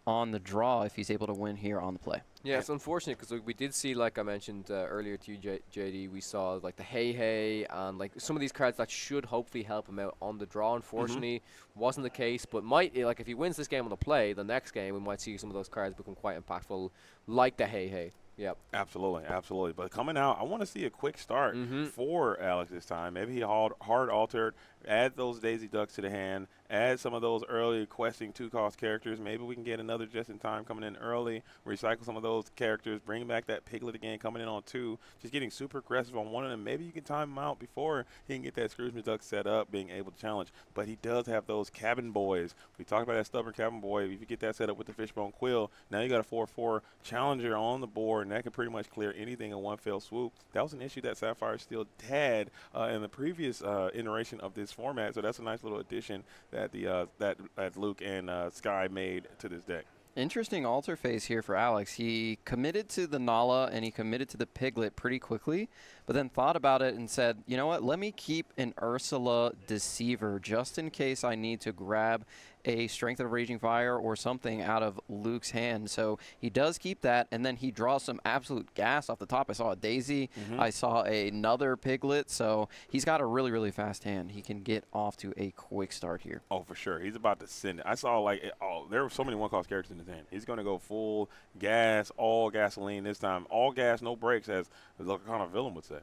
[SPEAKER 5] on the draw if he's able to win here on the play.
[SPEAKER 3] Yeah, it's unfortunate because we did see, like I mentioned earlier to you, JD, we saw like the Hey and like some of these cards that should hopefully help him out on the draw. Unfortunately, wasn't the case, but might, like if he wins this game on the play, the next game we might see some of those cards become quite impactful, like the Hey. Yep.
[SPEAKER 7] Absolutely, absolutely. But coming out, I want to see a quick start for Alex this time. Maybe he hard altered, add those Daisy Ducks to the hand, add some of those early questing 2-cost characters. Maybe we can get another just in time coming in early, recycle some of those characters, bring back that Piglet again coming in on 2, just getting super aggressive on one of them. Maybe you can time him out before he can get that Scrooge McDuck set up, being able to challenge. But he does have those cabin boys. We talked about that stubborn cabin boy. If you get that set up with the Fishbone Quill, now you got a 4/4 challenger on the board, and that can pretty much clear anything in one fell swoop. That was an issue that Sapphire Steel had in the previous iteration of this format, so that's a nice little addition that that Luke and Sky made to this deck.
[SPEAKER 5] Interesting alter phase here for Alex. He committed to the Nala and he committed to the Piglet pretty quickly, but then thought about it and said, you know what, let me keep an Ursula Deceiver just in case I need to grab a Strength of Raging Fire or something out of Luke's hand. So he does keep that, and then he draws some absolute gas off the top. I saw a Daisy. I saw another Piglet. So he's got a really, really fast hand. He can get off to a quick start here.
[SPEAKER 7] Oh, for sure. He's about to send it. I saw, like, there were so many one-cost characters in his hand. He's going to go full gas, all gasoline this time. All gas, no brakes, as the Lorcana villain would say.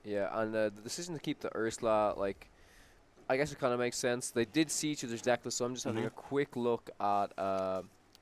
[SPEAKER 3] Yeah, and the decision to keep the Ursula, like, I guess it kind of makes sense. They did see each other's deck list, so I'm just having a quick look at.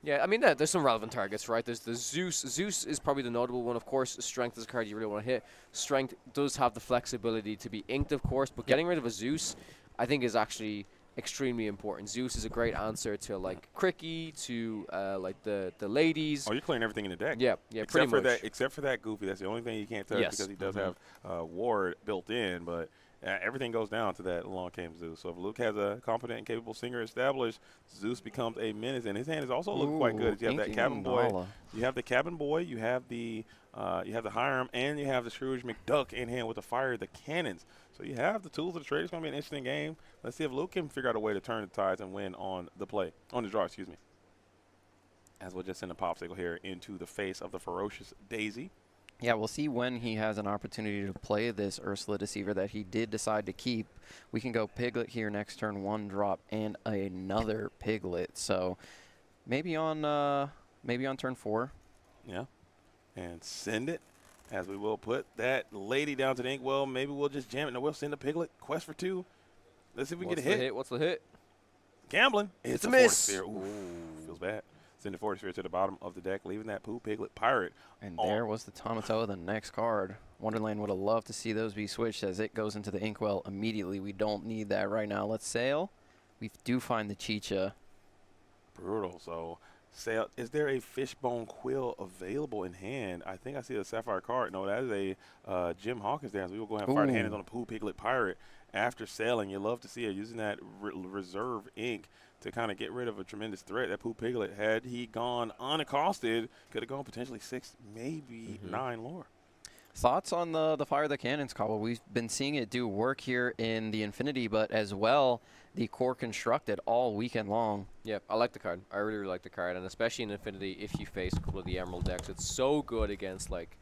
[SPEAKER 3] Yeah, I mean, there's some relevant targets, right? There's the Zeus. Zeus is probably the notable one. Of course, Strength is a card you really want to hit. Strength does have the flexibility to be inked, of course, but getting rid of a Zeus, I think, is actually extremely important. Zeus is a great answer to, like, Cricky, to, like, the ladies.
[SPEAKER 7] Oh, you're clearing everything in the deck.
[SPEAKER 3] Yeah, pretty much.
[SPEAKER 7] Except for that Goofy. That's the only thing you can't touch because he does have Ward built in, but everything goes down to that Along Came Zeus. So if Luke has a competent and capable singer established, Zeus becomes a menace, and his hand is also looking quite good. You have that Cabin Boy. You have the Cabin Boy. You have the Hiram, and you have the Scrooge McDuck in hand with the fire, the cannons. So you have the tools of the trade. It's going to be an interesting game. Let's see if Luke can figure out a way to turn the tides and win on the draw, excuse me. As we'll just send a popsicle here into the face of the ferocious Daisy.
[SPEAKER 5] Yeah, we'll see when he has an opportunity to play this Ursula Deceiver that he did decide to keep. We can go Piglet here next turn, 1-drop, and another Piglet. So maybe on turn 4.
[SPEAKER 7] Yeah, and send it, as we will put that lady down to the inkwell. Maybe we'll just jam it. No, we'll send a Piglet. Quest for 2. Let's see if we can get a hit.
[SPEAKER 3] What's the hit?
[SPEAKER 7] Gambling.
[SPEAKER 3] It's a miss.
[SPEAKER 7] Ooh, feels bad. Send the Force Sphere to the bottom of the deck, leaving that Pooh Piglet Pirate.
[SPEAKER 5] And there was the Tomato, the next card. Wonderland would have loved to see those be switched as it goes into the inkwell immediately. We don't need that right now. Let's sail. We do find the Chicha.
[SPEAKER 7] Brutal. So, sail. Is there a Fishbone Quill available in hand? I think I see a Sapphire card. No, that is a Jim Hawkins dance. We will go ahead and fire the hand on a Pooh Piglet Pirate after sailing. You love to see it using that reserve ink to kind of get rid of a tremendous threat. That Pooh Piglet, had he gone unaccosted, could have gone potentially 6, maybe 9 lore.
[SPEAKER 5] Thoughts on the Fire the Cannons call? Well, we've been seeing it do work here in the Infinity, but as well, the core constructed all weekend long.
[SPEAKER 3] Yeah, I like the card. I really, really like the card, and especially in Infinity, if you face a couple of the Emerald decks, it's so good against, like,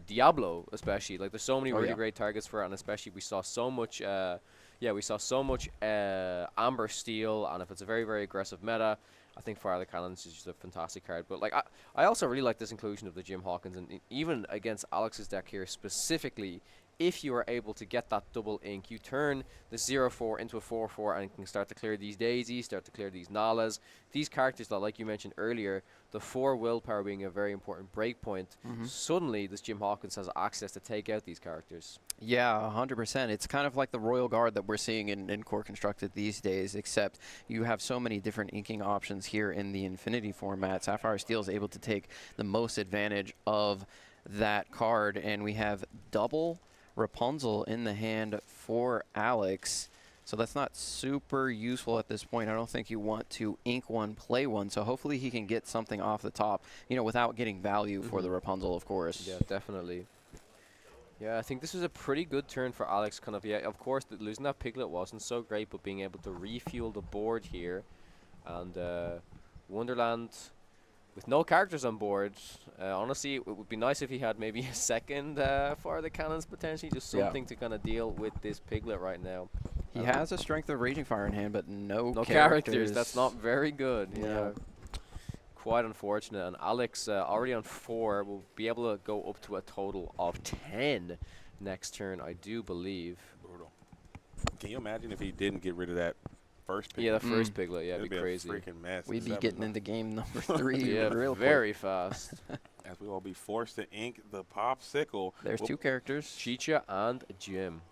[SPEAKER 3] Diablo, especially. Like, there's so many really great targets for it, and especially we saw so much Amber Steel, and if it's a very, very aggressive meta, I think Fire the Cannons is just a fantastic card. But, like, I also really like this inclusion of the Jim Hawkins, and even against Alex's deck here specifically, if you are able to get that double ink, you turn the 0/4 into a 4/4 and can start to clear these daisies, start to clear these Nalas. These characters that, like you mentioned earlier, the 4 willpower being a very important break point, suddenly this Jim Hawkins has access to take out these characters.
[SPEAKER 5] Yeah, 100%. It's kind of like the Royal Guard that we're seeing in Core Constructed these days, except you have so many different inking options here in the Infinity format. Sapphire Steel is able to take the most advantage of that card, and we have double Rapunzel in the hand for Alex. So that's not super useful at this point. I don't think you want to ink one, play one. So hopefully he can get something off the top, you know, without getting value for the Rapunzel, of course.
[SPEAKER 3] Yeah, definitely. Yeah, I think this was a pretty good turn for Alex. Kind of, yeah, of course, losing that Piglet wasn't so great, but being able to refuel the board here. And Wonderland, with no characters on board, honestly, it would be nice if he had maybe a second for the cannons potentially, just something to kind of deal with this Piglet right now.
[SPEAKER 5] He has a Strength of Raging Fire in hand, but no
[SPEAKER 3] characters. That's not very good.
[SPEAKER 5] Yeah.
[SPEAKER 3] Quite unfortunate. And Alex, already on 4, will be able to go up to a total of 10 next turn, I do believe.
[SPEAKER 7] Brutal. Can you imagine if he didn't get rid of that first Piglet?
[SPEAKER 3] Yeah, the first Piglet. Yeah,
[SPEAKER 7] it'd
[SPEAKER 3] be crazy.
[SPEAKER 7] A freaking mess.
[SPEAKER 5] We'd be getting into game number 3
[SPEAKER 3] yeah,
[SPEAKER 5] real
[SPEAKER 3] very
[SPEAKER 5] quick.
[SPEAKER 3] fast.
[SPEAKER 7] As we will be forced to ink the Popsicle.
[SPEAKER 5] There's 2 characters.
[SPEAKER 3] Chicha and Jim.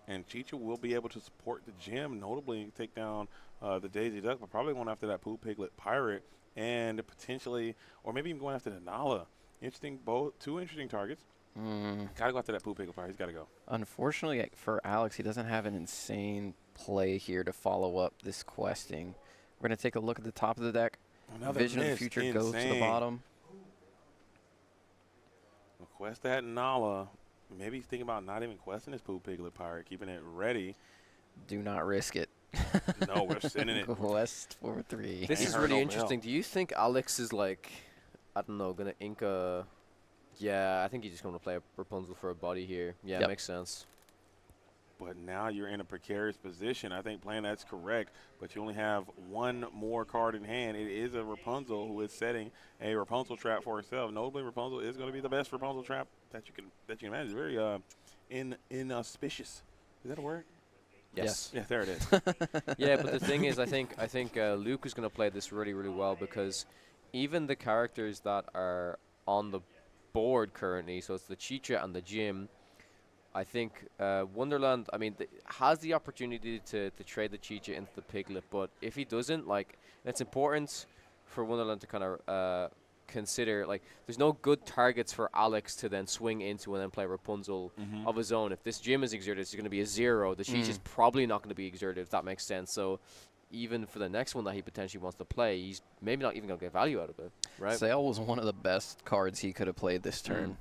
[SPEAKER 7] And Chicha will be able to support the Gym, notably take down the Daisy Duck, but probably going after that Poo Piglet Pirate, and potentially, or maybe even going after the Nala. Interesting, two interesting targets. Gotta go after that Poo Piglet Pirate. He's gotta go.
[SPEAKER 5] Unfortunately for Alex, he doesn't have an insane play here to follow up this questing. We're gonna take a look at the top of the deck.
[SPEAKER 7] Another
[SPEAKER 5] Vision of the
[SPEAKER 7] miss.
[SPEAKER 5] Future goes to the
[SPEAKER 7] Insane.
[SPEAKER 5] bottom.
[SPEAKER 7] We'll quest that Nala. Maybe he's thinking about not even questing his Poo Piglet Pirate, keeping it ready.
[SPEAKER 5] Do not risk it.
[SPEAKER 7] No, we're sending it.
[SPEAKER 5] Quest for 3.
[SPEAKER 3] This is really interesting. Do you think Alex is like, I don't know, gonna ink a? Yeah, I think he's just gonna play a Rapunzel for a body here. Yeah, makes sense.
[SPEAKER 7] But now you're in a precarious position. I think playing that's correct, but you only have one more card in hand. It is a Rapunzel who is setting a Rapunzel trap for herself. Notably, Rapunzel is going to be the best Rapunzel trap that you can imagine. Very inauspicious. Is that a word?
[SPEAKER 3] Yes.
[SPEAKER 7] Yeah, there it is.
[SPEAKER 3] Yeah, but the thing is, I think Luke is going to play this really, really well, because even the characters that are on the board currently, so it's the Chicha and the Jim, I think Wonderland, I mean, has the opportunity to trade the Chicha into the Piglet, but if he doesn't, like, it's important for Wonderland to kind of consider, like, there's no good targets for Alex to then swing into and then play Rapunzel of his own. If this Jim is exerted, it's going to be a 0. The Chicha's probably not going to be exerted, if that makes sense. So even for the next one that he potentially wants to play, he's maybe not even going to get value out of it, right?
[SPEAKER 5] Sail was one of the best cards he could have played this turn.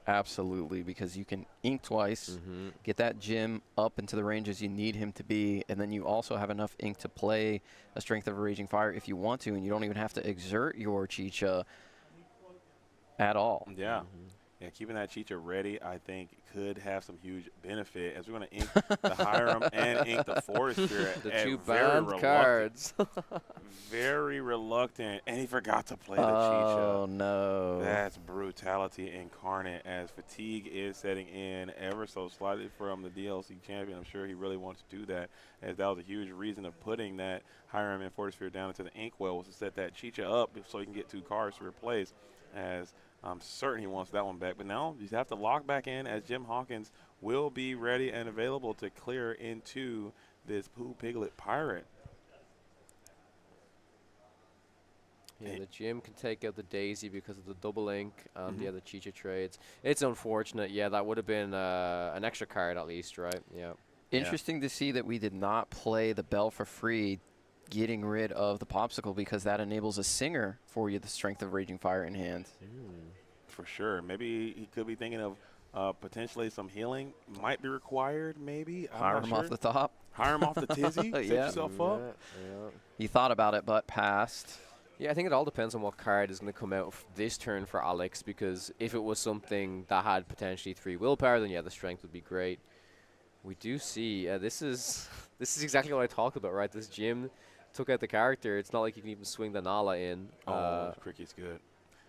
[SPEAKER 5] Absolutely, because you can ink twice, get that Jim up into the ranges you need him to be, and then you also have enough ink to play a Strength of a Raging Fire if you want to, and you don't even have to exert your Chicha at all.
[SPEAKER 7] Yeah. Yeah, keeping that Chicha ready, I think, could have some huge benefit, as we're going to ink the Hiram and ink the Forest Spirit.
[SPEAKER 3] The 2 banned cards.
[SPEAKER 7] Very reluctant, and he forgot to play the Chicha.
[SPEAKER 5] Oh, no.
[SPEAKER 7] That's brutality incarnate, as fatigue is setting in ever so slightly from the DLC champion. I'm sure he really wants to do that, as that was a huge reason of putting that Hiram and Forest Spirit down into the inkwell, was to set that Chicha up so he can get 2 cards to replace, as I'm certain he wants that one back. But now you have to lock back in, as Jim Hawkins will be ready and available to clear into this Poo Piglet Pirate.
[SPEAKER 3] Yeah, the Jim can take out the Daisy because of the double ink and the other Chicha trades. It's unfortunate. Yeah, that would have been an extra card at least, right? Yeah.
[SPEAKER 5] Interesting to see that we did not play the Bell for free, getting rid of the Popsicle, because that enables a Singer for you, the Strength of Raging Fire in hand.
[SPEAKER 7] For sure. Maybe he could be thinking of potentially some healing might be required, maybe.
[SPEAKER 5] Hire him off the top.
[SPEAKER 7] Hire him off the tizzy. Set yourself up.
[SPEAKER 3] Yeah.
[SPEAKER 5] He thought about it, but passed.
[SPEAKER 3] Yeah, I think it all depends on what card is going to come out this turn for Alex, because if it was something that had potentially 3 willpower, then yeah, the strength would be great. We do see, this is exactly what I talked about, right? This Jim took out the character. It's not like you can even swing the Nala in.
[SPEAKER 7] Cricky's good.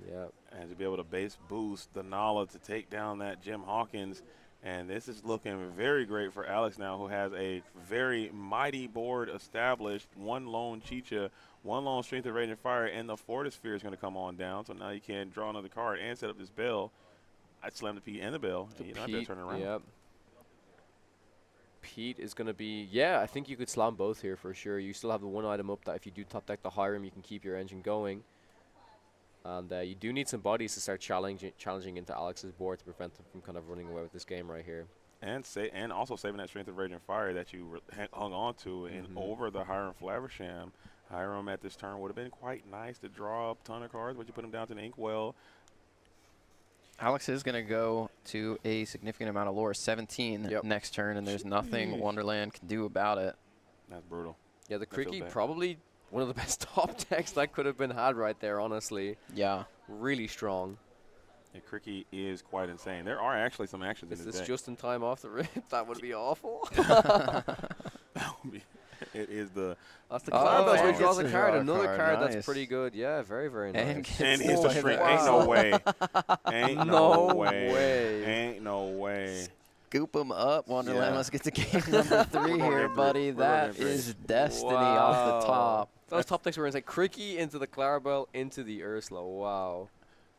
[SPEAKER 3] Yeah.
[SPEAKER 7] And to be able to base boost the Nala to take down that Jim Hawkins. And this is looking very great for Alex now, who has a very mighty board established. 1 lone Chicha, 1 lone Strength of Raging Fire, and the Fortis Sphere is going to come on down. So now you can draw another card and set up this bell. I'd slam the Pete and the bell. You don't have to turn around.
[SPEAKER 3] Yep. Pete is going to be, yeah, I think you could slam both here for sure. You still have the 1 item up that if you do top deck the Hiram, you can keep your engine going. And you do need some bodies to start challenging into Alex's board to prevent him from kind of running away with this game right here.
[SPEAKER 7] And also saving that Strength of Raging Fire that you hung on to and over the Hiram Flaversham. Hiram at this turn would have been quite nice to draw up a ton of cards, but you put him down to the inkwell.
[SPEAKER 5] Alex is going to go to a significant amount of lore, 17 next turn, and there's nothing Wonderland can do about it.
[SPEAKER 7] That's brutal.
[SPEAKER 3] Yeah, the Cricky probably one of the best top decks that could have been had right there, honestly.
[SPEAKER 5] Yeah.
[SPEAKER 3] Really strong.
[SPEAKER 7] And Cricky is quite insane. There are actually some actions in
[SPEAKER 3] Is
[SPEAKER 7] this
[SPEAKER 3] this
[SPEAKER 7] deck.
[SPEAKER 3] just in time off the rip? That would be awful.
[SPEAKER 7] It is the...
[SPEAKER 3] That's the Clarabelle's
[SPEAKER 5] and
[SPEAKER 3] redraws
[SPEAKER 5] gets
[SPEAKER 3] a
[SPEAKER 5] to
[SPEAKER 3] card.
[SPEAKER 5] draw a
[SPEAKER 3] Another
[SPEAKER 5] card,
[SPEAKER 3] card
[SPEAKER 5] nice.
[SPEAKER 3] that's pretty good. Yeah, very, very
[SPEAKER 5] And
[SPEAKER 3] nice.
[SPEAKER 7] And he's the streak. Ain't no way. Ain't no way. Ain't no way.
[SPEAKER 5] Scoop him up, Wonderland.
[SPEAKER 7] Yeah.
[SPEAKER 5] Let's get to game number 3 here, buddy. That is destiny off the top.
[SPEAKER 3] Those top decks were insane. Cricky into the Clarabelle, into the Ursula. Wow.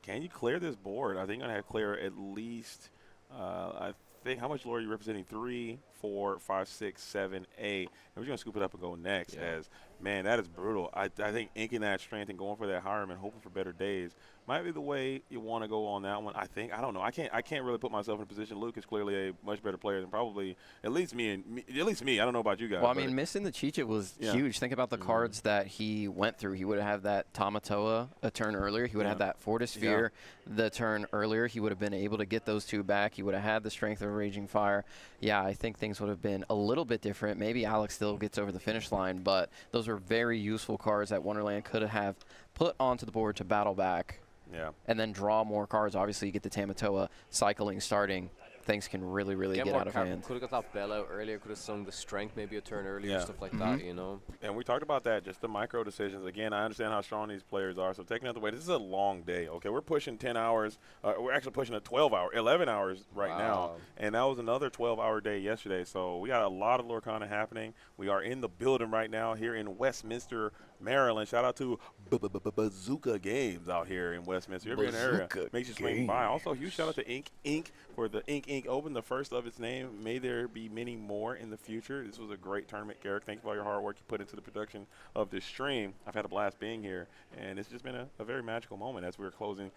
[SPEAKER 7] Can you clear this board? I think I'm going to have to clear at least, I think, how much lore are you representing? 3, 4, 5, 6, 7, 8. And we're going to scoop it up and go next as, man, that is brutal. I think inking that strength and going for that Hiram and hoping for better days might be the way you want to go on that one. I think. I don't know. I can't really put myself in a position. Luke is clearly a much better player than probably at least me. I don't know about you guys.
[SPEAKER 5] Well, I mean, missing the Cheech was huge. Think about the cards that he went through. He would have had that Tamatoa a turn earlier. He would have had that Fortisphere the turn earlier. He would have been able to get those 2 back. He would have had the strength of Raging Fire. Yeah, I think things would have been a little bit different. Maybe Alex still gets over the finish line, but those were very useful cards that Wonderland could have put onto the board to battle back.
[SPEAKER 7] Yeah.
[SPEAKER 5] And then draw more cards. Obviously, you get the Tamatoa cycling starting. Things can really, really get out of hand.
[SPEAKER 3] Could have got that bell out earlier. Could have sung the strength maybe a turn earlier, stuff like that, you know.
[SPEAKER 7] And we talked about that, just the micro decisions. Again, I understand how strong these players are. So taking that away, this is a long day. Okay, we're pushing 10 hours. We're actually pushing a 11 hours right now. And that was another 12-hour day yesterday. So we got a lot of Lorcana happening. We are in the building right now here in Westminster, Maryland. Shout out to Bazooka Games out here in Westminster. If you're in the area, make sure you swing by. Also, huge shout out to Inc. for the Inc. Open, the first of its name. May there be many more in the future. This was a great tournament, Garrick. Thanks for all your hard work you put into the production of this stream. I've had a blast being here, and it's just been a very magical moment as we're closing,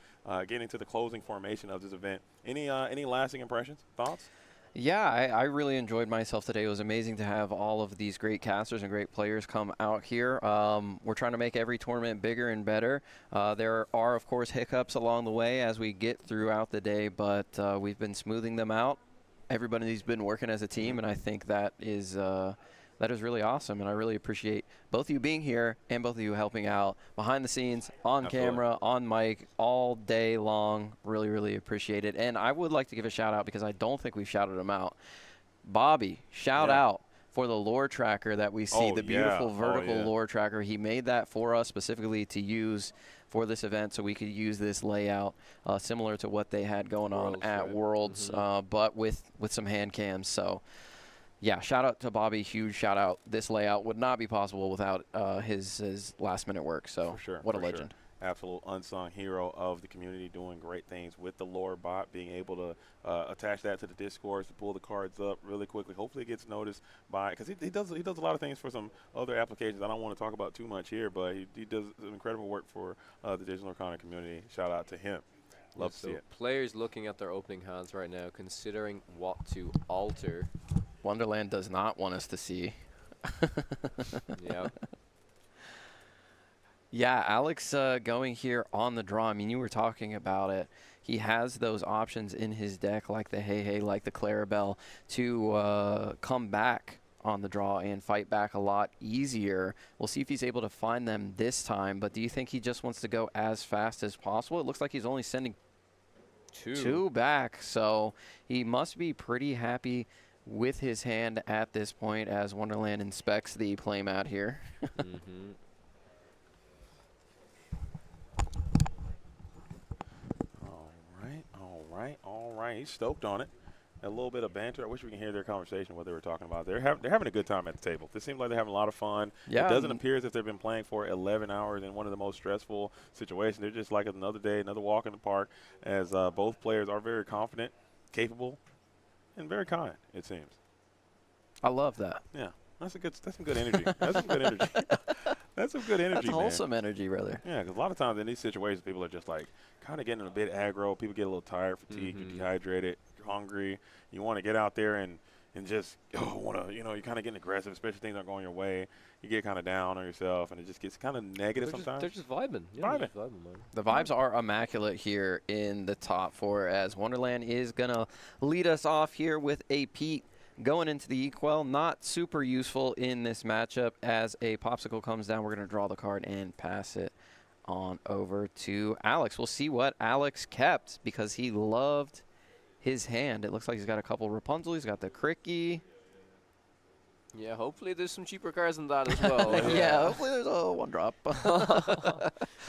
[SPEAKER 7] getting to the closing formation of this event. Any lasting impressions, thoughts?
[SPEAKER 5] Yeah, I really enjoyed myself today. It was amazing to have all of these great casters and great players come out here. We're trying to make every tournament bigger and better. There are, of course, hiccups along the way as we get throughout the day, but we've been smoothing them out. Everybody's been working as a team, and I think that is really awesome, and I really appreciate both of you being here and both of you helping out behind the scenes, on camera, on mic, all day long. Really, really appreciate it. And I would like to give a shout out because I don't think we've shouted him out. Bobby, shout out for the lore tracker that we see, the beautiful vertical lore tracker. He made that for us specifically to use for this event so we could use this layout similar to what they had going on at Worlds, but with some hand cams. So yeah, shout out to Bobby, huge shout out. This layout would not be possible without his last minute work. So what a legend.
[SPEAKER 7] Absolute unsung hero of the community, doing great things with the lore bot, being able to attach that to the Discord to pull the cards up really quickly. Hopefully it gets noticed by, because he does a lot of things for some other applications I don't want to talk about too much here, but he does incredible work for the Digital Lorcana community. Shout out to him. Love to see it.
[SPEAKER 3] Players looking at their opening hands right now, considering what to alter.
[SPEAKER 5] Wonderland does not want us to see.
[SPEAKER 3] Yeah.
[SPEAKER 5] Yeah, Alex going here on the draw. I mean, you were talking about it. He has those options in his deck, like the Hey, like the Clarabelle, to come back on the draw and fight back a lot easier. We'll see if he's able to find them this time, but do you think he just wants to go as fast as possible? It looks like he's only sending two back, so he must be pretty happy with his hand at this point as Wonderland inspects the playmat here.
[SPEAKER 7] All right. He's stoked on it. A little bit of banter. I wish we can hear their conversation, what they were talking about. They're having a good time at the table. This seems like they're having a lot of fun.
[SPEAKER 5] Yeah.
[SPEAKER 7] It doesn't appear as if they've been playing for 11 hours in one of the most stressful situations. They're just like another day, another walk in the park, as both players are very confident, capable, and very kind, it seems.
[SPEAKER 5] I love that.
[SPEAKER 7] Yeah. That's some good energy. That's some good energy. That's some good energy,
[SPEAKER 5] That's wholesome energy, brother.
[SPEAKER 7] Yeah, because a lot of times in these situations, people are just like kind of getting a bit aggro. People get a little tired, fatigued, you're dehydrated, you're hungry. You want to get out there and just you're kind of getting aggressive, especially things aren't going your way. You get kind of down on yourself, and it just gets kind of negative sometimes.
[SPEAKER 3] They're just vibing.
[SPEAKER 7] Yeah,
[SPEAKER 3] just vibing, man.
[SPEAKER 5] The vibes are immaculate here in the top four as Wonderland is going to lead us off here with a Pete going into the Equal. Not super useful in this matchup. As a Popsicle comes down, we're going to draw the card and pass it on over to Alex. We'll see what Alex kept because he loved his hand. It looks like he's got a couple Rapunzel. He's got the Cricky.
[SPEAKER 3] Yeah, hopefully there's some cheaper cards than that as well.
[SPEAKER 5] Yeah, hopefully there's a 1-drop.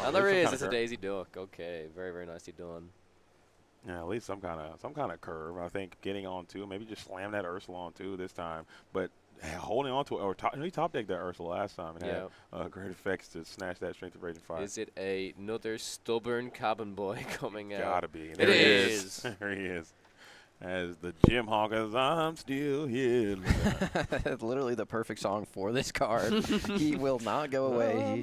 [SPEAKER 3] And there is. It's a Daisy Duck. Okay, very, very nicely done.
[SPEAKER 7] Yeah, at least some kind of curve. I think getting on two, maybe just slam that Ursula on two this time, but holding on to it, or he top decked that Ursula last time and had great effects to snatch that Strength of Raging 5.
[SPEAKER 3] Is it another stubborn cabin boy coming out?
[SPEAKER 7] Gotta be.
[SPEAKER 3] It is.
[SPEAKER 7] There he is. As the Jim Hawkins, I'm still here.
[SPEAKER 5] That's literally the perfect song for this card. He will not go away.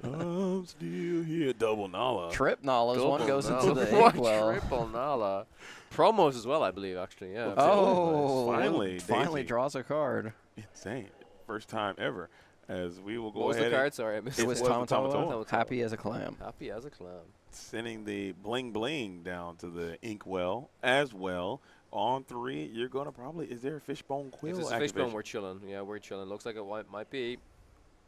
[SPEAKER 7] I'm still here. Double Nala.
[SPEAKER 5] Trip Nalas. One goes into the
[SPEAKER 3] Inkwell. Triple Nala. Promos as well, I believe, actually. Yeah.
[SPEAKER 5] Oh,
[SPEAKER 7] finally
[SPEAKER 5] Daisy draws a card.
[SPEAKER 7] Insane. First time ever. As we will go
[SPEAKER 3] what was
[SPEAKER 7] ahead.
[SPEAKER 3] The card? Sorry, I missed
[SPEAKER 5] it. Was Tamatoa. Happy as a clam.
[SPEAKER 3] Happy as a clam.
[SPEAKER 7] Sending the bling bling down to the Inkwell as well. On 3, you're going to probably, is there a Fishbone Quill
[SPEAKER 3] activation?
[SPEAKER 7] If it's
[SPEAKER 3] Fishbone, we're chilling. Yeah, we're chilling. Looks like it might be.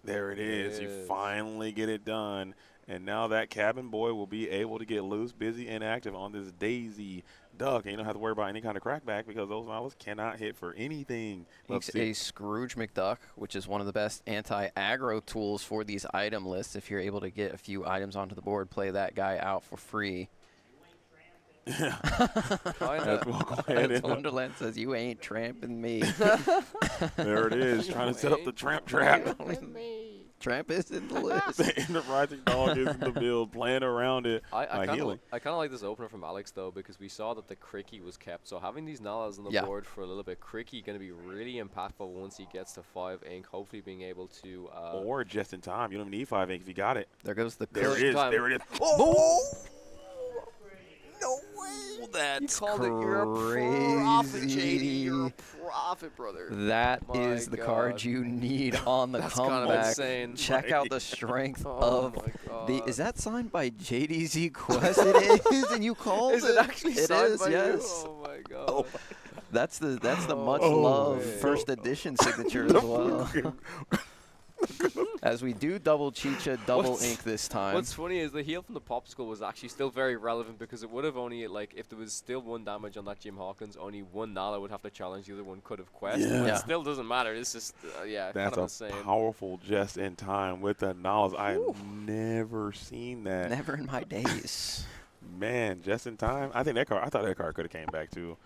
[SPEAKER 7] There it is. You finally get it done. And now that cabin boy will be able to get loose, busy, and active on this Daisy Duck. And you don't have to worry about any kind of crackback because those models cannot hit for anything.
[SPEAKER 5] It's a Scrooge McDuck, which is one of the best anti-aggro tools for these item lists. If you're able to get a few items onto the board, play that guy out for free.
[SPEAKER 7] Yeah.
[SPEAKER 5] Wonderland says, you ain't tramping me.
[SPEAKER 7] There it is, trying to set up the tramp trap.
[SPEAKER 5] Tramp is in the list.
[SPEAKER 7] The Enterprising Dog is in the build, playing around it.
[SPEAKER 3] I kind of like this opener from Alex, though, because we saw that the Cricky was kept. So having these Nalas on the board for a little bit, Cricky going to be really impactful once he gets to 5 ink, hopefully being able to...
[SPEAKER 7] or just in time. You don't even need 5 ink if you got it.
[SPEAKER 5] There goes the...
[SPEAKER 7] There it is. There it is.
[SPEAKER 5] Oh!
[SPEAKER 3] No way!
[SPEAKER 5] That's
[SPEAKER 3] crazy.
[SPEAKER 5] You're
[SPEAKER 3] a prophet, JD. You're a prophet, brother.
[SPEAKER 5] That is the card you need on the comeback.
[SPEAKER 3] Insane.
[SPEAKER 5] Check out the strength of the. Is that signed by JDZ Quest? It is, and you called it.
[SPEAKER 3] Is it actually signed by
[SPEAKER 5] yes.
[SPEAKER 3] You? Oh my god.
[SPEAKER 5] Oh, that's the much love first edition signature as well. As we do double Chicha, double ink this time.
[SPEAKER 3] What's funny is the heal from the Popsicle was actually still very relevant because it would have only, like, if there was still 1 damage on that Jim Hawkins, only 1 Nala would have to challenge, the other one could have quest.
[SPEAKER 7] Yeah.
[SPEAKER 3] But it still doesn't matter. It's just,
[SPEAKER 7] that's
[SPEAKER 3] kind of insane.
[SPEAKER 7] Powerful just in time with the Nalas. I've never seen that.
[SPEAKER 5] Never in my days.
[SPEAKER 7] Man, just in time. I think that card. I thought that card could have came back too.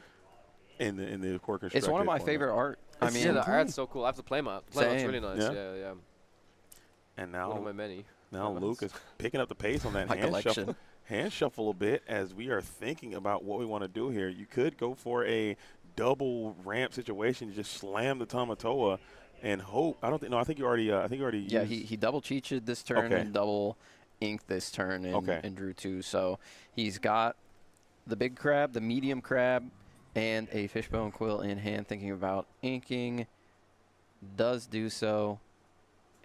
[SPEAKER 7] In the core constructed.
[SPEAKER 5] It's one of my favorite art. I mean,
[SPEAKER 3] the art's so cool. I have to play my. It's really nice. Yeah.
[SPEAKER 7] And now,
[SPEAKER 3] one of my many.
[SPEAKER 7] Now Luke is picking up the pace on that hand shuffle a bit as we are thinking about what we want to do here. You could go for a double ramp situation, just slam the Tamatoa and hope. I think you already.
[SPEAKER 5] Yeah, he double cheated this turn and double inked this turn and drew 2. So he's got the big crab, the medium crab, and a Fishbone Quill in hand. Thinking about inking, does do so.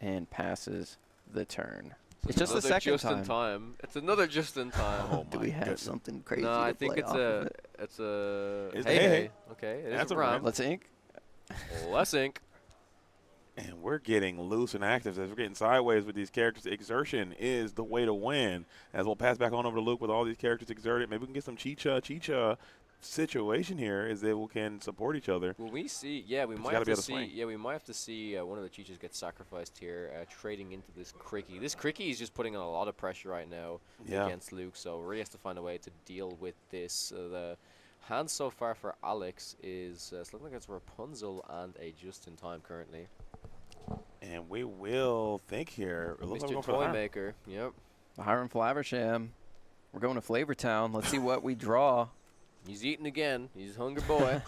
[SPEAKER 5] And passes the turn. It's just the second
[SPEAKER 3] just in time. It's another just in time.
[SPEAKER 5] Oh do we have something crazy?
[SPEAKER 3] No, I think it's a. Hey. Okay, it is a ramp.
[SPEAKER 5] Let's ink.
[SPEAKER 3] Let's ink.
[SPEAKER 7] And we're getting loose and active as we're getting sideways with these characters. Exertion is the way to win. As we'll pass back on over to Luke with all these characters exerted. Maybe we can get some Chicha situation here is they can support each other.
[SPEAKER 3] Well, we see, we might have to see, we might have to see one of the Chichas get sacrificed here, trading into this Cricky. This Cricky is just putting on a lot of pressure right now against Luke, so really has to find a way to deal with this. The hand so far for Alex is it's looking like it's Rapunzel and a just in time currently.
[SPEAKER 7] And we will think here.
[SPEAKER 3] Mr. Toymaker, yep.
[SPEAKER 5] Hiram Flaversham. We're going to Flavor Town. Let's see what we draw.
[SPEAKER 3] He's eating again. He's a hungry boy.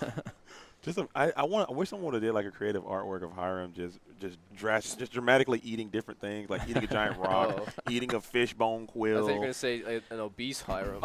[SPEAKER 7] I wish someone would have did like a creative artwork of Hiram just dramatically eating different things, like eating a giant rock, eating a fishbone quill.
[SPEAKER 3] I thought you were gonna say an obese Hiram.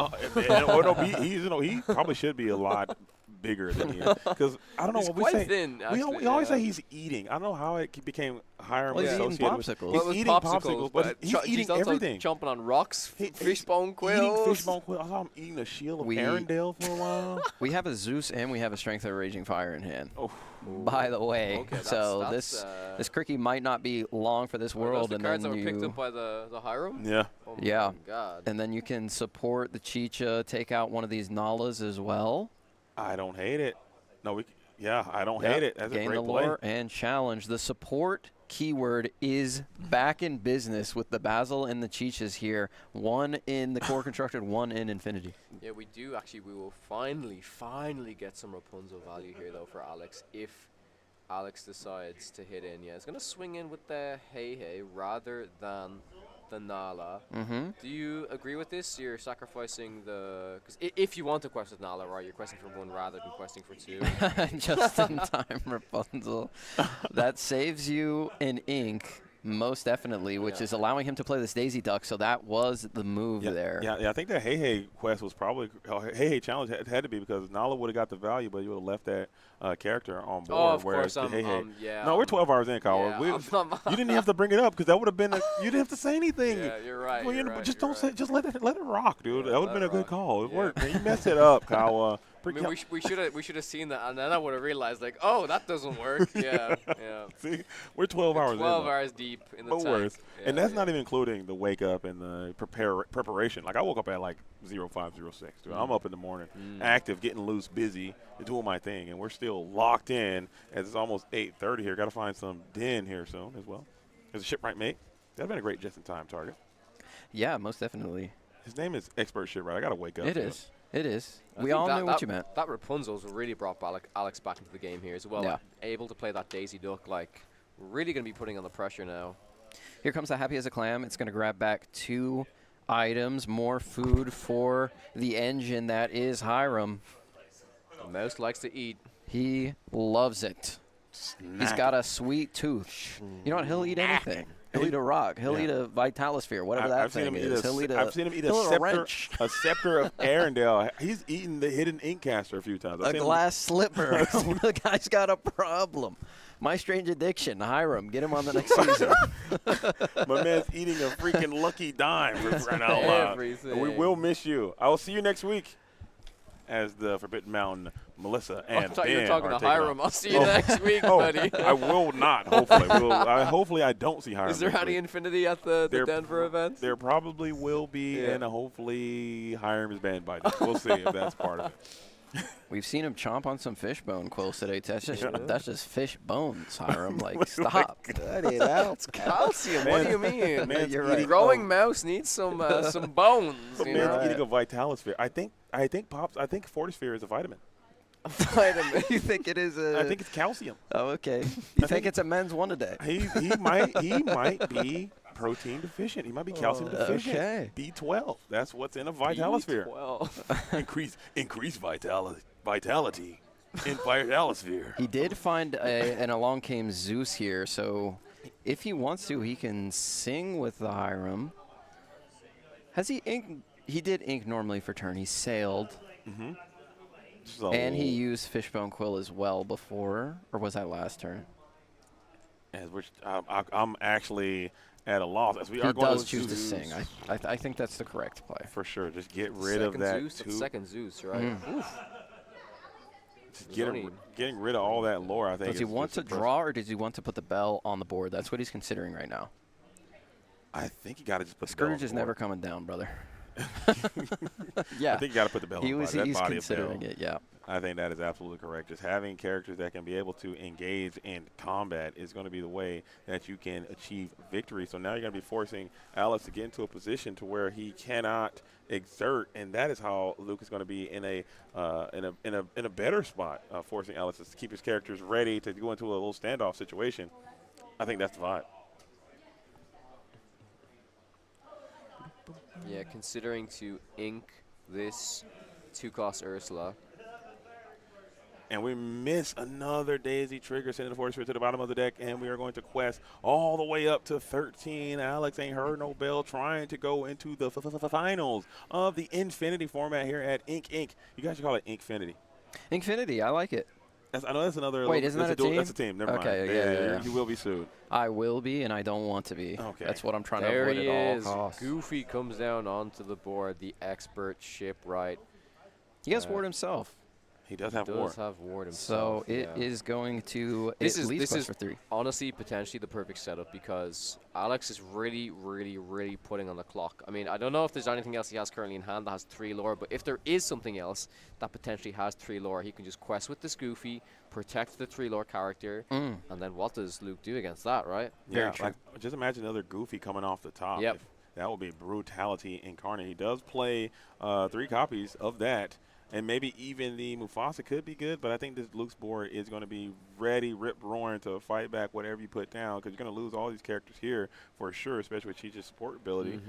[SPEAKER 7] He probably should be a lot bigger than he is. Because I don't know
[SPEAKER 3] He's
[SPEAKER 7] what we
[SPEAKER 3] quite
[SPEAKER 7] say.
[SPEAKER 3] thin,
[SPEAKER 7] we
[SPEAKER 3] actually,
[SPEAKER 7] always
[SPEAKER 3] yeah.
[SPEAKER 7] say he's eating. I don't know how it became Hiram
[SPEAKER 5] Well, he's eating
[SPEAKER 7] associated
[SPEAKER 5] popsicles.
[SPEAKER 7] with.
[SPEAKER 3] Well,
[SPEAKER 7] He's
[SPEAKER 3] with
[SPEAKER 7] eating popsicles, but he's eating
[SPEAKER 3] also
[SPEAKER 7] everything.
[SPEAKER 3] chomping on rocks, fishbone
[SPEAKER 7] Eating
[SPEAKER 3] quills.
[SPEAKER 7] fishbone quills. I saw him eating a shield of Arendelle for a while.
[SPEAKER 5] We have a Zeus and we have a Strength of Raging Fire in hand.
[SPEAKER 7] Oh.
[SPEAKER 5] By the way,
[SPEAKER 3] Okay,
[SPEAKER 5] so
[SPEAKER 3] that's,
[SPEAKER 5] this Cricky might not be long for this world,
[SPEAKER 3] the
[SPEAKER 5] and
[SPEAKER 3] cards
[SPEAKER 5] then
[SPEAKER 3] that were picked
[SPEAKER 5] you
[SPEAKER 3] up by the Hiram?
[SPEAKER 7] Yeah.
[SPEAKER 3] Oh
[SPEAKER 5] yeah,
[SPEAKER 3] my God.
[SPEAKER 5] and then you can support the Chicha, take out one of these Nalas as well.
[SPEAKER 7] I don't hate it. No, I don't hate it. That's
[SPEAKER 5] Gain
[SPEAKER 7] a great
[SPEAKER 5] the
[SPEAKER 7] play.
[SPEAKER 5] lore and challenge. The support keyword is back in business with the Basil and the Chichas here. One in the core constructed, one in Infinity.
[SPEAKER 3] Yeah, we do actually. We will finally get some Rapunzel value here, though, for Alex if Alex decides to hit in. Yeah, it's gonna swing in with the Hey rather than the Nala. Do you agree with this? You're sacrificing the... Because if you want to quest with Nala, right, you're questing for one rather than questing for two.
[SPEAKER 5] Just in time, Rapunzel. That saves you an ink, most definitely, which is allowing him to play this Daisy Duck, so that was the move there.
[SPEAKER 7] Yeah, I think that Hey quest was probably... Hey challenge had to be because Nala would have got the value, but you would have left that character on board.
[SPEAKER 3] Oh, of
[SPEAKER 7] whereas
[SPEAKER 3] course.
[SPEAKER 7] yeah, no, we're 12 hours in, Kyle.
[SPEAKER 3] Yeah,
[SPEAKER 7] you didn't have to bring it up because that would have been... you didn't have to say anything.
[SPEAKER 3] Yeah, you're right.
[SPEAKER 7] Well,
[SPEAKER 3] you're right,
[SPEAKER 7] just
[SPEAKER 3] you're
[SPEAKER 7] don't say... Just let it rock, dude.
[SPEAKER 3] Yeah,
[SPEAKER 7] that would have been a good
[SPEAKER 3] rock.
[SPEAKER 7] call. It
[SPEAKER 3] Yeah.
[SPEAKER 7] worked, man. You messed it up, Kyle.
[SPEAKER 3] I mean, we should have seen that, and then I would have realized, like, oh, that doesn't work. Yeah.
[SPEAKER 7] See, we're 12 hours in.
[SPEAKER 3] 12 hours deep in the
[SPEAKER 7] But
[SPEAKER 3] tank.
[SPEAKER 7] worse. And that's not even including the wake up and the preparation. Like, I woke up at like 05:06. Dude. I'm up in the morning, active, getting loose, busy, doing my thing. And we're still locked in as it's almost 8:30 here. Got to find some den here soon as well. There's a shipwright mate. That would have been a great just-in-time target.
[SPEAKER 5] Yeah, most definitely.
[SPEAKER 7] His name is Expert Shipwright. I got to wake up.
[SPEAKER 5] It is. It is.
[SPEAKER 3] I
[SPEAKER 5] We
[SPEAKER 3] think
[SPEAKER 5] all
[SPEAKER 3] that,
[SPEAKER 5] knew what you meant.
[SPEAKER 3] That Rapunzel's really brought Alex back into the game here as well.
[SPEAKER 5] Yeah.
[SPEAKER 3] Like, able to play that Daisy Duck, like, really going to be putting on the pressure now.
[SPEAKER 5] Here comes the Happy as a Clam. It's going to grab back 2 items, more food for the engine that is Hiram.
[SPEAKER 3] The mouse likes to eat.
[SPEAKER 5] He loves it. He's got a sweet tooth. You know what? He'll eat anything. He'll eat a rock. He'll eat a Vitalosphere, whatever that thing is.
[SPEAKER 7] I've seen him eat a scepter of Arendelle. He's eaten the hidden Inkcaster a few times.
[SPEAKER 5] A glass slipper. The guy's got a problem. My Strange Addiction, Hiram. Get him on the next season.
[SPEAKER 7] My man's eating a freaking Lucky Dime for crying out loud.
[SPEAKER 3] Everything.
[SPEAKER 7] We will miss you. I will see you next week as the Forbidden Mountain, Melissa, and
[SPEAKER 3] I thought
[SPEAKER 7] Ben
[SPEAKER 3] you were talking
[SPEAKER 7] are
[SPEAKER 3] to
[SPEAKER 7] taking
[SPEAKER 3] Hiram.
[SPEAKER 7] on.
[SPEAKER 3] I'll see you next week, buddy.
[SPEAKER 7] I will not, hopefully. Hopefully I don't see Hiram.
[SPEAKER 3] Is there
[SPEAKER 7] next
[SPEAKER 3] any
[SPEAKER 7] week.
[SPEAKER 3] Infinity at the Denver event?
[SPEAKER 7] There probably will be, and hopefully Hiram is banned by then. We'll see if that's part of it.
[SPEAKER 5] We've seen him chomp on some fishbone quills today. That's just fish bones, Hiram. Like, stop. Cut it out.
[SPEAKER 3] It's calcium. What do you mean?
[SPEAKER 5] You're right.
[SPEAKER 3] Growing mouse needs some bones.
[SPEAKER 7] The
[SPEAKER 3] You
[SPEAKER 7] man's
[SPEAKER 3] know?
[SPEAKER 7] eating a Vitalosphere. I think Fortisphere is a vitamin.
[SPEAKER 5] Vitamin. You think it is a...
[SPEAKER 7] I think it's calcium.
[SPEAKER 5] Oh, okay. You think it's a men's one a day?
[SPEAKER 7] He might be protein deficient. He might be calcium deficient.
[SPEAKER 5] Okay.
[SPEAKER 7] B12. That's what's in a Vitalosphere.
[SPEAKER 3] B12.
[SPEAKER 7] increase vitality in Vitalosphere.
[SPEAKER 5] He did find an along came Zeus here, so if he wants to, he can sing with the Hiram. Has he inked? He did ink normally for turn. He sailed.
[SPEAKER 7] So
[SPEAKER 5] And he used Fishbone Quill as well before, or was that last turn?
[SPEAKER 7] I'm actually at a loss. As we are
[SPEAKER 5] He
[SPEAKER 7] going
[SPEAKER 5] does choose to sing. I think that's the correct play.
[SPEAKER 7] For sure. Just get rid of that.
[SPEAKER 3] Second Zeus, right?
[SPEAKER 7] Just getting rid of all that lore, I think.
[SPEAKER 5] Does he want to draw, or does he want to put the bell on the board? That's what he's considering right now.
[SPEAKER 7] I think you got to just put
[SPEAKER 5] Scourge
[SPEAKER 7] the
[SPEAKER 5] is
[SPEAKER 7] bell on
[SPEAKER 5] never coming down, brother.
[SPEAKER 7] Yeah. I think you got to put the bell on the board. That
[SPEAKER 5] He's
[SPEAKER 7] body
[SPEAKER 5] considering
[SPEAKER 7] of bell.
[SPEAKER 5] it, yeah.
[SPEAKER 7] I think that is absolutely correct. Just having characters that can be able to engage in combat is going to be the way that you can achieve victory. So now you're going to be forcing Alex to get into a position to where he cannot exert, and that is how Luke is going to be in a better spot, forcing Alex to keep his characters ready to go into a little standoff situation. I think that's the vibe.
[SPEAKER 3] Yeah, considering to ink this 2-cost Ursula.
[SPEAKER 7] And we miss another Daisy trigger, sending the Fortisphere to the bottom of the deck, and we are going to quest all the way up to 13. Alex ain't heard no bell, trying to go into the finals of the Infinity format here at Ink Inc. You guys should call it Inkfinity.
[SPEAKER 5] Infinity, I like it.
[SPEAKER 7] I know that's another.
[SPEAKER 5] Wait, isn't that a team?
[SPEAKER 7] That's a team. Never
[SPEAKER 5] okay,
[SPEAKER 7] mind.
[SPEAKER 5] Yeah.
[SPEAKER 7] You will be sued.
[SPEAKER 5] I will be, and I don't want to be.
[SPEAKER 7] Okay.
[SPEAKER 5] That's what I'm trying
[SPEAKER 3] there
[SPEAKER 5] to avoid
[SPEAKER 3] he
[SPEAKER 5] at
[SPEAKER 3] is.
[SPEAKER 5] all costs.
[SPEAKER 3] Goofy comes down onto the board. The expert shipwright.
[SPEAKER 5] He has ward himself.
[SPEAKER 7] He does have ward.
[SPEAKER 3] himself.
[SPEAKER 5] So it is going to
[SPEAKER 3] this
[SPEAKER 5] at least
[SPEAKER 3] is
[SPEAKER 5] quest for 3.
[SPEAKER 3] honestly potentially the perfect setup because Alex is really putting on the clock. I mean, I don't know if there's anything else he has currently in hand that has 3 lore, but if there is something else that potentially has 3 lore, he can just quest with this Goofy, protect the 3 lore character, and then what does Luke do against that, right?
[SPEAKER 7] Yeah, like, just imagine another Goofy coming off the top.
[SPEAKER 3] Yep.
[SPEAKER 7] That would be brutality incarnate. He does play 3 copies of that. And maybe even the Mufasa could be good, but I think this Luke's board is going to be ready, rip-roaring to fight back whatever you put down because you're going to lose all these characters here for sure, especially with Cheech's support ability.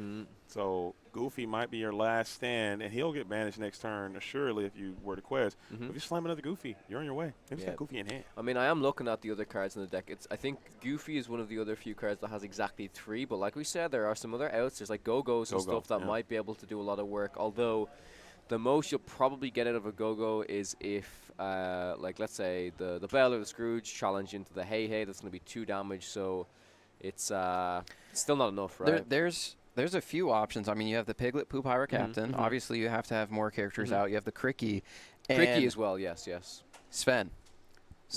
[SPEAKER 7] So Goofy might be your last stand, and he'll get banished next turn, assuredly, if you were to quest. If you slam another Goofy, you're on your way. Maybe got Goofy in hand.
[SPEAKER 3] I mean, I am looking at the other cards in the deck. I think Goofy is one of the other few cards that has exactly 3, but like we said, there are some other outs. There's like Go-Go's and stuff that might be able to do a lot of work, although the most you'll probably get out of a Go-Go is if, like, let's say the Bell or the Scrooge challenge into the Hey. That's going to be 2 damage, so it's still not enough, right?
[SPEAKER 5] There's a few options. I mean, you have the Piglet Poop Hire Captain. Obviously, you have to have more characters out. You have the Cricky.
[SPEAKER 3] Cricky as well, yes.
[SPEAKER 5] Sven.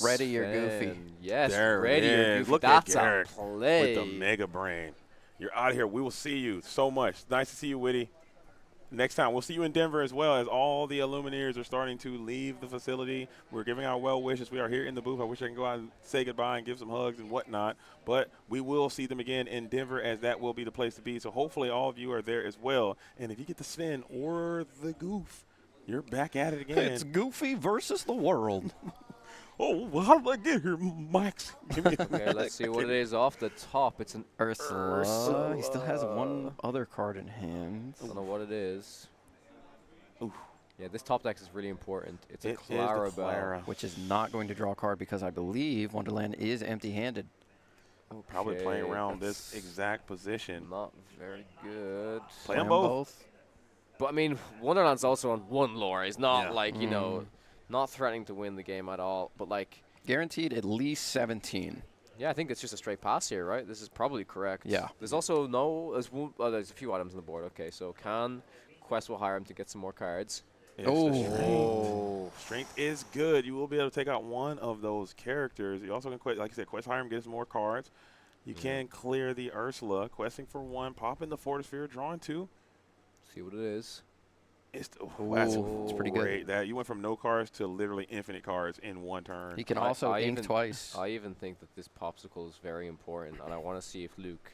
[SPEAKER 5] Ready your Goofy.
[SPEAKER 3] Yes,
[SPEAKER 7] there
[SPEAKER 3] ready your Goofy.
[SPEAKER 7] Look
[SPEAKER 3] That's
[SPEAKER 7] at Garrett
[SPEAKER 3] a play.
[SPEAKER 7] with the Mega Brain. You're out of here. We will see you so much. Nice to see you, Witty. Next time, we'll see you in Denver as well as all the Illumineers are starting to leave the facility. We're giving our well wishes. We are here in the booth. I wish I could go out and say goodbye and give some hugs and whatnot. But we will see them again in Denver as that will be the place to be. So hopefully all of you are there as well. And if you get the Sven or the Goof, you're back at it again.
[SPEAKER 5] It's Goofy versus the world.
[SPEAKER 7] Oh, well, how did I get here, Max?
[SPEAKER 3] Okay, let's see what it is off the top. It's an
[SPEAKER 5] Ursula. He still has one other card in hand.
[SPEAKER 3] I don't know what it is. Ooh. Yeah, this top deck is really important. It's a Clarabelle.
[SPEAKER 5] Which is not going to draw a card because I believe Wonderland is empty-handed.
[SPEAKER 7] Oh, probably playing around this exact position.
[SPEAKER 3] Not very good.
[SPEAKER 7] Play them both.
[SPEAKER 3] But, I mean, Wonderland's also on 1 lore. It's not like, you know, not threatening to win the game at all. But, like,
[SPEAKER 5] guaranteed at least 17.
[SPEAKER 3] Yeah, I think it's just a straight pass here, right? This is probably correct.
[SPEAKER 5] Yeah.
[SPEAKER 3] There's also there's a few items on the board. Okay, so Quest will hire him to get some more cards.
[SPEAKER 7] Yes, strength is good. You will be able to take out one of those characters. You also can, like you said, Quest hire him, get some more cards. You can clear the Ursula, questing for 1, pop in the Fortisphere, drawing 2.
[SPEAKER 3] See what it is.
[SPEAKER 7] It's
[SPEAKER 5] pretty good.
[SPEAKER 7] That you went from no cards to literally infinite cards in 1 turn.
[SPEAKER 5] He can also ink twice.
[SPEAKER 3] I even think that this popsicle is very important, and I want to see if Luke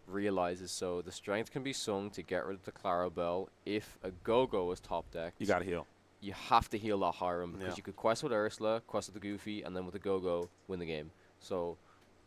[SPEAKER 3] realizes so. The strength can be sung to get rid of the Clarabelle. If a Go-Go is top deck,
[SPEAKER 7] you got to heal.
[SPEAKER 3] You have to heal that Hiram because you could quest with Ursula, quest with the Goofy, and then with the Go-Go win the game. So,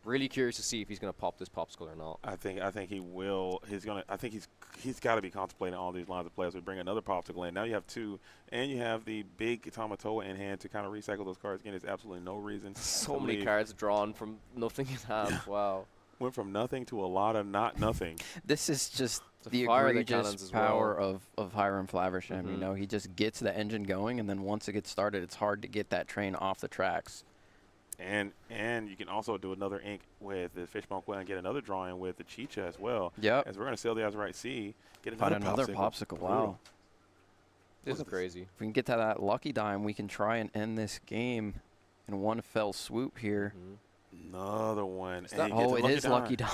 [SPEAKER 3] really curious to see if he's going to pop this popsicle or not.
[SPEAKER 7] I think he will. I think he's got to be contemplating all these lines of play as we bring another popsicle in. Now you have 2, and you have the big Tamatoa in hand to kind of recycle those cards again. There's absolutely no reason.
[SPEAKER 3] So many cards drawn from nothing in hand. Wow.
[SPEAKER 7] Went from nothing to a lot of not nothing.
[SPEAKER 5] This is just the egregious power of Hiram Flaversham. You know, he just gets the engine going, and then once it gets started, it's hard to get that train off the tracks.
[SPEAKER 7] And you can also do another ink with the Fishbone Quill and get another drawing with the Cheetah as well.
[SPEAKER 5] Yep.
[SPEAKER 7] As we're going to sail the Azurite Sea, get
[SPEAKER 5] another popsicle. Wow.
[SPEAKER 3] This is crazy.
[SPEAKER 5] If we can get to that lucky dime, we can try and end this game in one fell swoop here.
[SPEAKER 7] Another one.
[SPEAKER 5] Oh, it is lucky dime.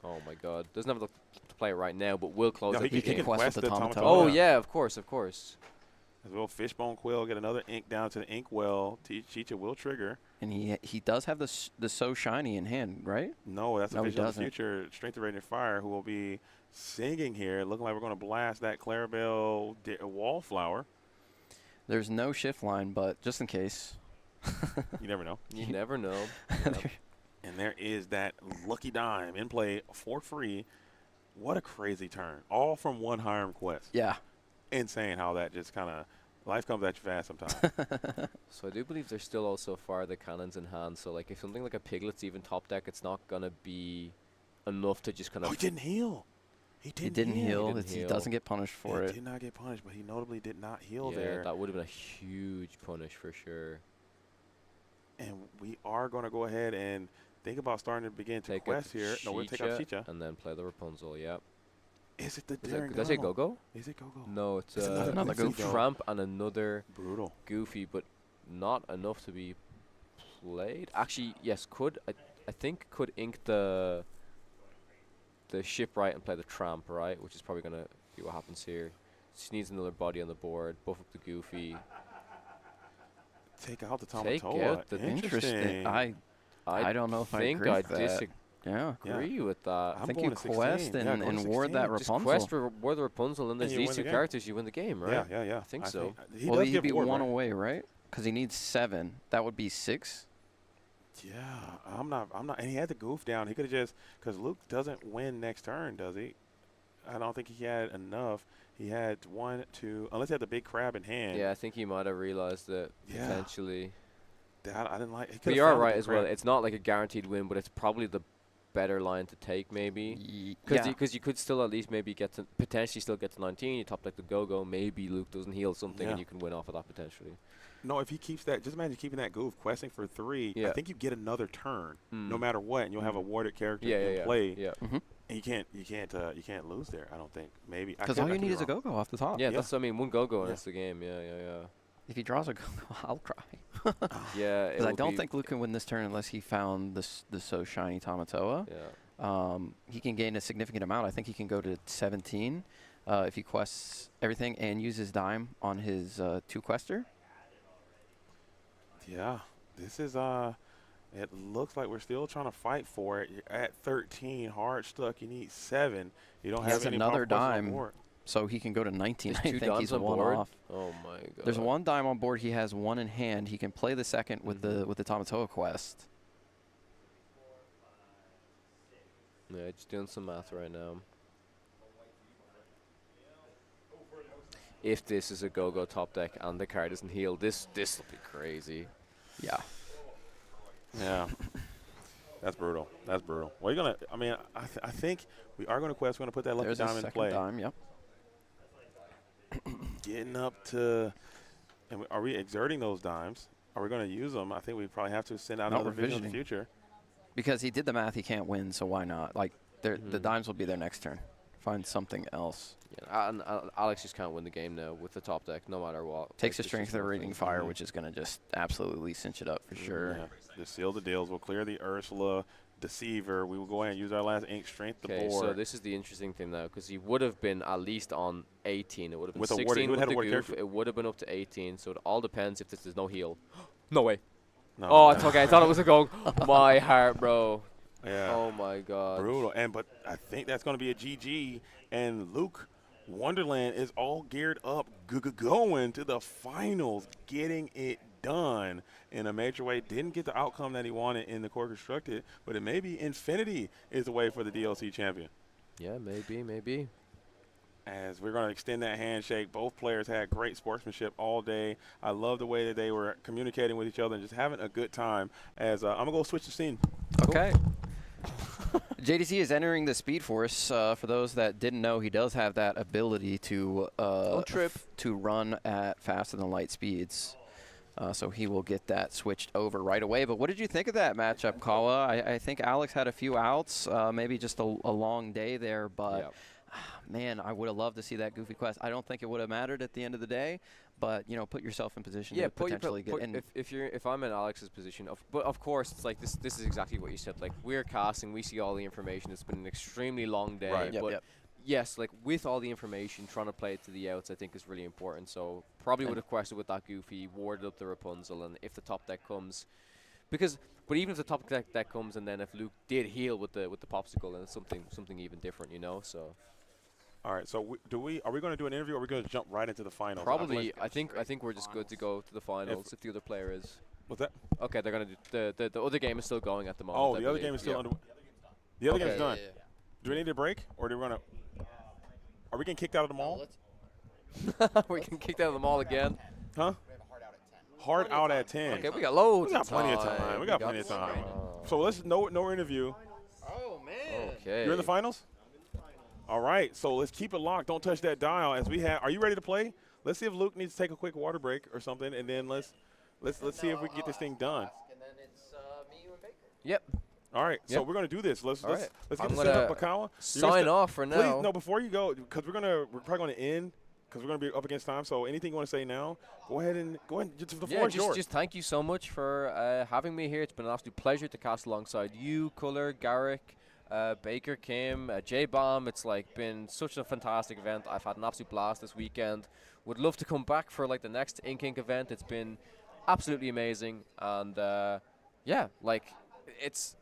[SPEAKER 3] Oh my God! Doesn't have to play it right now, but will close it.
[SPEAKER 7] He can quest the Tamatoa.
[SPEAKER 3] Oh yeah, of course.
[SPEAKER 7] As well, Fishbone Quill, get another ink down to the Inkwell. Cheetah will trigger.
[SPEAKER 5] And he does have the So Shiny in hand, right?
[SPEAKER 7] No, that's the Vision of the Future, Strength of Radiant Fire, who will be singing here. Looking like we're going to blast that Clarabelle Wallflower.
[SPEAKER 5] There's no shift line, but just in case.
[SPEAKER 7] You never know.
[SPEAKER 3] You never know.
[SPEAKER 7] And there is that lucky dime in play for free. What a crazy turn. All from 1 Hiram quest.
[SPEAKER 5] Yeah.
[SPEAKER 7] Insane how that just kind of life comes at you fast sometimes.
[SPEAKER 3] So I do believe there's still also fire the cannons in hand. So like if something like a Piglet's even top deck, it's not gonna be enough to just kind of.
[SPEAKER 7] Oh, he didn't heal. He
[SPEAKER 5] didn't heal. He doesn't get punished for it.
[SPEAKER 7] He did not get punished, but he notably did not heal
[SPEAKER 3] yeah,
[SPEAKER 7] there.
[SPEAKER 3] that would have been a huge punish for sure.
[SPEAKER 7] And we are going to go ahead and think about starting to begin to quest here. No, we'll take out Chicha.
[SPEAKER 3] And then play the Rapunzel, yep.
[SPEAKER 7] Is it the Daring
[SPEAKER 3] Did I say Go-Go?
[SPEAKER 7] Is it Go-Go?
[SPEAKER 3] No, it's
[SPEAKER 7] another Goofy.
[SPEAKER 3] Tramp and another
[SPEAKER 7] Brutal
[SPEAKER 3] Goofy, but not enough to be played. Actually, yes, I think could ink the Shipwright and play the Tramp, right? Which is probably going to be what happens here. Just needs another body on the board, buff up the Goofy.
[SPEAKER 7] Take out the Tamatoa.
[SPEAKER 3] Take out the
[SPEAKER 5] Interesting. I don't know if I agree with that. Yeah,
[SPEAKER 3] agree with that.
[SPEAKER 5] I think you quest and ward that Rapunzel.
[SPEAKER 3] Just quest for ward the Rapunzel, and there's these two characters, you win the game, right?
[SPEAKER 7] Yeah.
[SPEAKER 3] I think so.
[SPEAKER 5] Well, he'd be one away, right? Because he needs 7. That would be 6.
[SPEAKER 7] Yeah, I'm not. And he had the goof down. He could have just, because Luke doesn't win next turn, does he? I don't think he had enough. He had 1, 2, unless he had the big crab in hand.
[SPEAKER 3] Yeah, I think he might have realized that potentially.
[SPEAKER 7] I didn't like.
[SPEAKER 3] But you are right as well. It's not like a guaranteed win, but it's probably the better line to take, maybe. Because you could still at least maybe potentially still get to 19. You top like the Go-Go. Maybe Luke doesn't heal something, and you can win off of that potentially.
[SPEAKER 7] No, if he keeps that, just imagine keeping that goof, questing for 3.
[SPEAKER 3] Yeah.
[SPEAKER 7] I think you get another turn, no matter what, and you'll have a warded character in play.
[SPEAKER 3] Yeah.
[SPEAKER 7] And you can't lose there. I don't think. Maybe
[SPEAKER 5] because all you need is a Go-Go off the top.
[SPEAKER 3] Yeah, that's what I mean. One Go-Go and it's the game. Yeah.
[SPEAKER 5] If he draws a Go-Go, I'll cry.
[SPEAKER 3] Yeah,
[SPEAKER 5] because I don't think Luke can win this turn unless he found the so shiny Tamatoa.
[SPEAKER 3] Yeah.
[SPEAKER 5] He can gain a significant amount. I think he can go to 17 if he quests everything and uses dime on his 2 quester.
[SPEAKER 7] Yeah, this is it looks like we're still trying to fight for it. You're at 13, hard stuck. You need 7. You don't have any
[SPEAKER 5] another dime, so he can go to 19. I think he's 1 off.
[SPEAKER 3] Oh my god.
[SPEAKER 5] There's 1 dime on board. He has 1 in hand. He can play the second with the Tamatoa quest.
[SPEAKER 3] Yeah, just doing some math right now. If this is a Go-Go top deck and the card isn't healed, this will be crazy.
[SPEAKER 5] Yeah.
[SPEAKER 7] Yeah. That's brutal. That's brutal. Well, you're gonna. I mean, I think we are gonna quest. We're gonna put that lucky dime in play.
[SPEAKER 5] Dime, yep.
[SPEAKER 7] Getting up to. And are we exerting those dimes? Are we gonna use them? I think we probably have to send out another vision in the future.
[SPEAKER 5] Because he did the math, he can't win. So why not? Like, the dimes will be there next turn. Find something else.
[SPEAKER 3] Yeah, and Alex just can't win the game now with the top deck, no matter what.
[SPEAKER 5] Takes a strength of the Raging Fire, which is going to just absolutely cinch it up for sure.
[SPEAKER 7] Yeah. Just seal the deals. We'll clear the Ursula Deceiver. We will go ahead and use our last ink strength the board.
[SPEAKER 3] So this is the interesting thing now, because he would have been at least on 18. It would have been
[SPEAKER 7] with
[SPEAKER 3] 16 with the goof. It would have been up to 18. So it all depends if there's no heal. No way.
[SPEAKER 7] No.
[SPEAKER 3] Oh, it's okay. I thought it was a go. My heart, bro.
[SPEAKER 7] Yeah.
[SPEAKER 3] Oh my god.
[SPEAKER 7] Brutal. But I think that's going to be a GG. And Luke Wonderland is all geared up, going to the finals, getting it done in a major way. Didn't get the outcome that he wanted in the core constructed, but it may be Infinity is the way for the DLC champion.
[SPEAKER 3] Yeah, maybe.
[SPEAKER 7] As we're going to extend that handshake, both players had great sportsmanship all day. I love the way that they were communicating with each other and just having a good time. As I'm going to go switch the scene.
[SPEAKER 5] Okay. JDC is entering the Speed Force. For those that didn't know, he does have that ability to to run at faster than light speeds. So he will get that switched over right away. But what did you think of that matchup, Kawa? I think Alex had a few outs, maybe just a long day there. But, man, I would have loved to see that Goofy quest. I don't think it would have mattered at the end of the day. But, you know, put yourself in position to potentially get in.
[SPEAKER 3] If I'm in Alex's position, but of course, it's like this is exactly what you said. Like, we're casting, we see all the information. It's been an extremely long day.
[SPEAKER 5] Right.
[SPEAKER 3] But yes, like with all the information, trying to play it to the outs, I think is really important. So probably would have quested with that Goofy, warded up the Rapunzel, and if the top deck comes, but even if the top deck comes, and then if Luke did heal with the popsicle, then it's something even different, you know. So.
[SPEAKER 7] All right, so are we going to do an interview, or are we going to jump right into the finals?
[SPEAKER 3] Probably, I think we're just good to go to the finals if the other player is.
[SPEAKER 7] What's that?
[SPEAKER 3] Okay, they're going to do the other game is still going at the moment.
[SPEAKER 7] Oh, the other game is still under. The other game is done.
[SPEAKER 3] Yeah.
[SPEAKER 7] Do we need a break, or do we want to? Are we getting kicked out of the mall?
[SPEAKER 3] We're getting kicked out of the mall again.
[SPEAKER 7] Huh? Hard out at 10.
[SPEAKER 3] Okay, we got loads.
[SPEAKER 7] We got plenty of time. We got plenty of time. So let's no interview.
[SPEAKER 5] Oh man.
[SPEAKER 3] Okay.
[SPEAKER 7] You're in the finals? All right, so let's keep it locked. Don't touch that dial. As we have, are you ready to play? Let's see if Luke needs to take a quick water break or something, and then let's see if we can get this thing done.
[SPEAKER 5] And then it's me, you, and Baker.
[SPEAKER 3] Yep.
[SPEAKER 7] All right, so
[SPEAKER 3] Yep.
[SPEAKER 7] we're gonna do this. Let's
[SPEAKER 3] right.
[SPEAKER 7] get
[SPEAKER 3] I'm
[SPEAKER 7] this set up,
[SPEAKER 3] gonna
[SPEAKER 7] Makawa.
[SPEAKER 3] sign off for now.
[SPEAKER 7] Please, no, before you go, because we're probably gonna end because we're gonna be up against time. So anything you want to say now, go ahead and the floor is yours.
[SPEAKER 3] Just thank you so much for having me here. It's been an absolute pleasure to cast alongside you, Culler, Garrick, Baker, Kim, J-Bomb. It's like been such a fantastic event. I've had an absolute blast this weekend. Would love to come back for like the next Ink event. It's been absolutely amazing, and yeah, like it's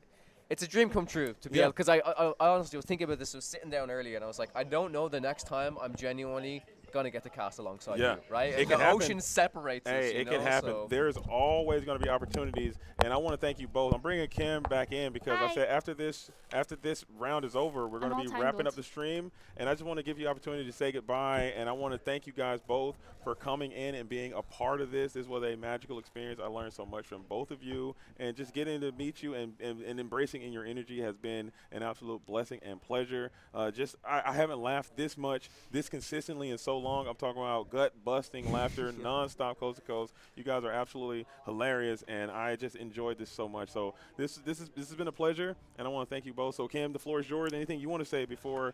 [SPEAKER 3] a dream come true to be able, because I honestly was thinking about this. I was sitting down earlier and I was like, I don't know the next time I'm genuinely gonna get to cast alongside you, right?
[SPEAKER 7] It
[SPEAKER 3] the
[SPEAKER 7] can
[SPEAKER 3] ocean
[SPEAKER 7] happen.
[SPEAKER 3] separates us,
[SPEAKER 7] Hey, it can happen.
[SPEAKER 3] So.
[SPEAKER 7] There's always going to be opportunities, and I want to thank you both. I'm bringing Kim back in because I said after this round is over, we're going to be wrapping up the stream, and I just want to give you the opportunity to say goodbye, and I want to thank you guys both for coming in and being a part of this. This was a magical experience. I learned so much from both of you, and just getting to meet you and embracing in your energy has been an absolute blessing and pleasure. I haven't laughed this much, this consistently in so long. I'm talking about gut-busting laughter, nonstop, coast to coast. You guys are absolutely hilarious, and I just enjoyed this so much. So this has been a pleasure, and I want to thank you both. So Kim, the floor is yours. Anything you want to say before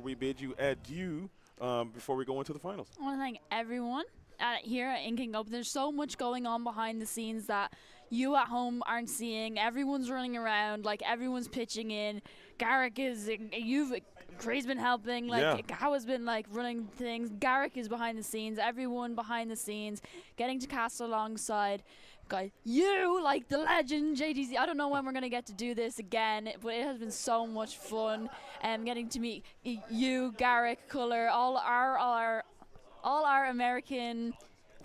[SPEAKER 7] we bid you adieu before we go into the finals?
[SPEAKER 9] I want to thank everyone here at Ink Open. There's so much going on behind the scenes that you at home aren't seeing. Everyone's running around, like everyone's pitching in. Garrick is, Gray's been helping, like Kawa's been like running things. Garrick is behind the scenes. Everyone behind the scenes, getting to cast alongside you, like the legend JTZ. I don't know when we're gonna get to do this again, but it has been so much fun. Getting to meet you, Garrick, Culler, all our American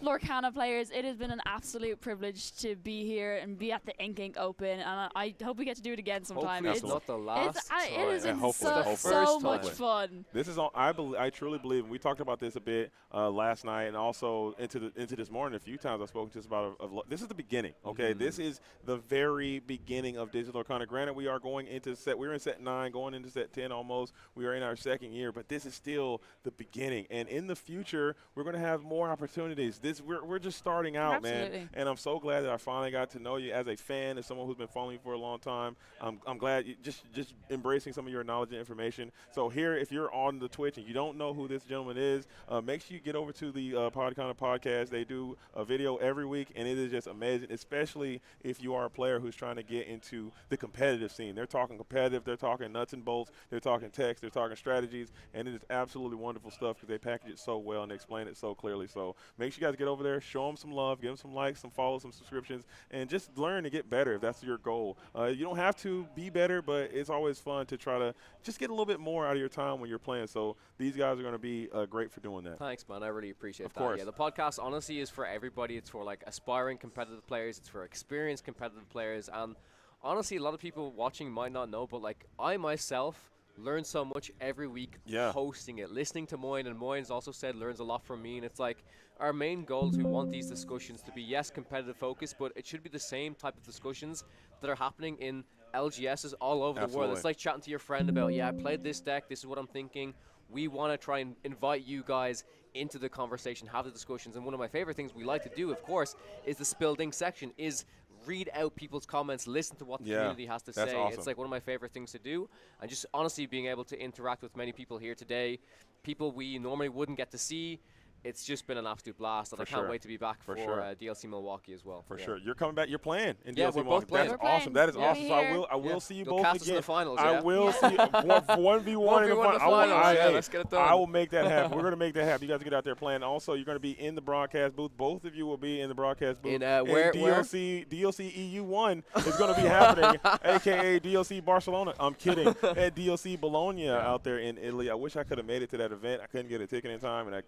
[SPEAKER 9] Lorcana players. It has been an absolute privilege to be here and be at the Ink Open, and I hope we get to do it again sometime.
[SPEAKER 3] Hopefully it's not the last time.
[SPEAKER 9] It has been so much fun.
[SPEAKER 7] This is I truly believe, and we talked about this a bit last night, and also into this morning a few times. I spoke just about this is the beginning. Okay, this is the very beginning of Digital Lorcana. Granted, we are going into we're in set 9, going into set 10 almost. We are in our second year, but this is still the beginning, and in the future we're going to have more opportunities. We're just starting out, man, and I'm so glad that I finally got to know you as a fan, as someone who's been following you for a long time. I'm glad you just embracing some of your knowledge and information. So here, if you're on the Twitch and you don't know who this gentleman is, make sure you get over to the Lorcana podcast. They do a video every week, and it is just amazing, especially if you are a player who's trying to get into the competitive scene. They're talking competitive, they're talking nuts and bolts, they're talking text, they're talking strategies, and it is absolutely wonderful stuff because they package it so well and they explain it so clearly. So make sure you guys get over there, show them some love, give them some likes, some follows, some subscriptions, and just learn to get better if that's your goal. You don't have to be better, but it's always fun to try to just get a little bit more out of your time when you're playing. So these guys are going to be great for doing that.
[SPEAKER 3] Thanks, man. I really appreciate that.
[SPEAKER 7] Of course.
[SPEAKER 3] Yeah, the podcast honestly is for everybody. It's for like aspiring competitive players. It's for experienced competitive players. And honestly, a lot of people watching might not know, but like I myself learn so much every week hosting it, listening to Moyne, and Moyne's also said learns a lot from me. And it's like our main goal is we want these discussions to be, yes, competitive focused, but it should be the same type of discussions that are happening in LGSs all over the world. It's like chatting to your friend about, I played this deck, this is what I'm thinking. We want to try and invite you guys into the conversation, have the discussions. And one of my favorite things we like to do, of course, is the Spilled Ink section, is read out people's comments, listen to what the community has to say.
[SPEAKER 7] Awesome.
[SPEAKER 3] It's like one of my favorite things to do. And just honestly being able to interact with many people here today, people we normally wouldn't get to see. It's just been an absolute blast, and I can't wait to be back for DLC Milwaukee as well.
[SPEAKER 7] For sure. You're coming back. You're playing in DLC
[SPEAKER 3] we're
[SPEAKER 7] Milwaukee.
[SPEAKER 3] both playing.
[SPEAKER 7] That's awesome. That is awesome. So I will see you both
[SPEAKER 3] cast us
[SPEAKER 7] again.
[SPEAKER 3] in the finals,
[SPEAKER 7] I will see you 1v1 in the finals.
[SPEAKER 3] Let's get it done.
[SPEAKER 7] I will make that happen. We're going to make that happen. You guys get out there playing. Also, you're going to be in the broadcast booth. Both of you will be in the broadcast booth.
[SPEAKER 3] Where?
[SPEAKER 7] DLC EU1 is going to be happening, a.k.a. DLC Barcelona. I'm kidding. At DLC Bologna out there in Italy. I wish I could have made it to that event. I couldn't get a ticket in time, and I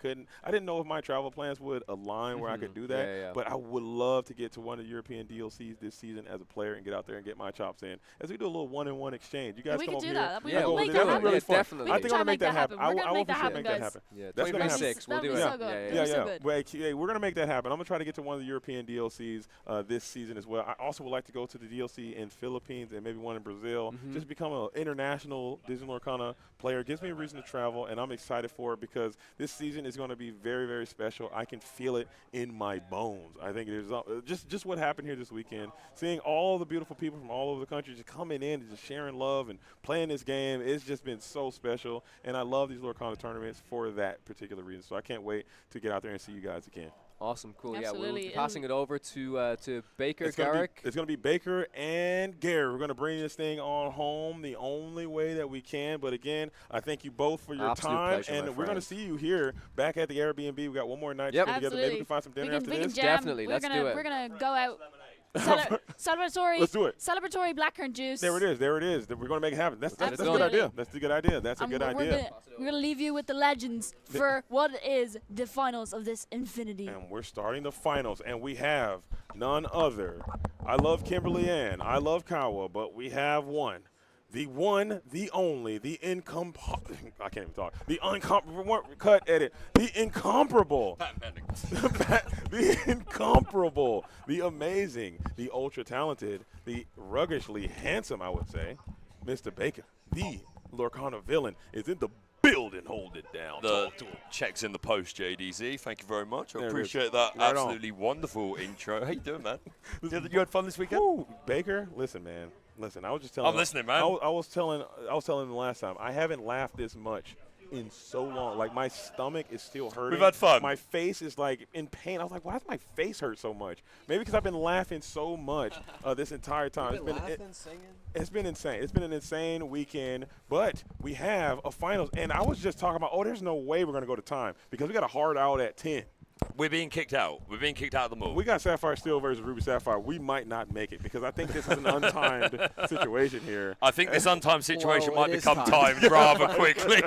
[SPEAKER 7] didn't didn't know if my travel plans would align where I could do that.
[SPEAKER 3] Yeah.
[SPEAKER 7] But I would love to get to one of the European DLCs this season as a player and get out there and get my chops in as we do a little 1-on-1 exchange. You guys
[SPEAKER 8] We
[SPEAKER 7] come
[SPEAKER 8] can
[SPEAKER 7] over
[SPEAKER 8] do
[SPEAKER 7] here.
[SPEAKER 8] that.
[SPEAKER 7] Yeah,
[SPEAKER 8] We'll make that happen.
[SPEAKER 7] really fun.
[SPEAKER 3] Definitely.
[SPEAKER 7] I think I'm going to make that happen.
[SPEAKER 8] We're gonna
[SPEAKER 7] I will
[SPEAKER 8] make that
[SPEAKER 7] for sure
[SPEAKER 8] happen,
[SPEAKER 7] make that
[SPEAKER 8] guys.
[SPEAKER 7] happen.
[SPEAKER 3] Yeah,
[SPEAKER 7] That's going to happen.
[SPEAKER 3] 2026. We'll do it.
[SPEAKER 8] So good.
[SPEAKER 3] Yeah.
[SPEAKER 8] So good.
[SPEAKER 7] We're going to make that happen. I'm going to try to get to one of the European DLCs this season as well. I also would like to go to the DLC in Philippines and maybe one in Brazil. Just become an international Disney Lorcana player. It gives me a reason to travel, and I'm excited for it because this season is going to be very, very special. I can feel it in my bones. I think it is just what happened here this weekend. Seeing all the beautiful people from all over the country just coming in and just sharing love and playing this game. It's just been so special, and I love these Lorcana tournaments for that particular reason. So I can't wait to get out there and see you guys again.
[SPEAKER 3] Awesome, cool.
[SPEAKER 8] Absolutely.
[SPEAKER 3] Yeah, we'll be passing it over to Baker,
[SPEAKER 7] It's
[SPEAKER 3] Garrick.
[SPEAKER 7] It's going to be Baker and Gary. We're going to bring this thing on home the only way that we can. But again, I thank you both for your
[SPEAKER 3] Absolute
[SPEAKER 7] time.
[SPEAKER 3] pleasure,
[SPEAKER 7] And
[SPEAKER 3] my
[SPEAKER 7] we're going to
[SPEAKER 3] friend.
[SPEAKER 7] see you here back at the Airbnb. We got one more night to
[SPEAKER 3] Yep.
[SPEAKER 7] get together. Maybe we can find some dinner after
[SPEAKER 9] we can
[SPEAKER 7] this.
[SPEAKER 9] jam.
[SPEAKER 3] Definitely.
[SPEAKER 9] We're
[SPEAKER 3] Let's
[SPEAKER 9] gonna,
[SPEAKER 3] do it.
[SPEAKER 9] We're going to go out. Celebratory.
[SPEAKER 7] Let's do it.
[SPEAKER 9] Celebratory blackcurrant juice.
[SPEAKER 7] There it is. There it is. We're going to make it happen. That's a good
[SPEAKER 9] Absolutely.
[SPEAKER 7] idea. That's a good idea. That's a
[SPEAKER 9] And
[SPEAKER 7] good
[SPEAKER 9] we're
[SPEAKER 7] idea.
[SPEAKER 9] We're gonna leave you with the legends for what is the finals of this Infinity.
[SPEAKER 7] And we're starting the finals, and we have none other. I love Kimberly Ann. I love Kawa, but we have one. The one, the only, the I can't even talk. The cut edit. The incomparable. The incomparable. The amazing. The ultra talented. The ruggishly handsome, I would say. Mr. Baker, the Lorcana villain, is in the building. Hold it down.
[SPEAKER 4] The
[SPEAKER 7] Talk to him.
[SPEAKER 4] checks in the post, JDZ. Thank you very much. I
[SPEAKER 7] There it is.
[SPEAKER 4] appreciate that
[SPEAKER 7] Right on.
[SPEAKER 4] absolutely wonderful intro. How you doing, man? You had fun this weekend?
[SPEAKER 7] Ooh, Baker, listen, man. Listen, I was just telling.
[SPEAKER 4] I'm listening, man.
[SPEAKER 7] I was telling him the last time. I haven't laughed this much in so long. Like my stomach is still hurting.
[SPEAKER 4] We've had fun.
[SPEAKER 7] My face is like in pain. I was like, why does my face hurt so much? Maybe because I've been laughing so much this entire time. It's been insane. It's been an insane weekend. But we have a finals, and I was just talking about, there's no way we're gonna go to time because we got a hard out at 10.
[SPEAKER 4] We're being kicked out. We're being kicked out of the mall.
[SPEAKER 7] We got Sapphire Steel versus Ruby Sapphire. We might not make it because I think this is an untimed situation here.
[SPEAKER 4] I think this untimed situation
[SPEAKER 5] Whoa,
[SPEAKER 4] might
[SPEAKER 5] it is
[SPEAKER 4] become
[SPEAKER 5] timed.
[SPEAKER 4] timed rather quickly.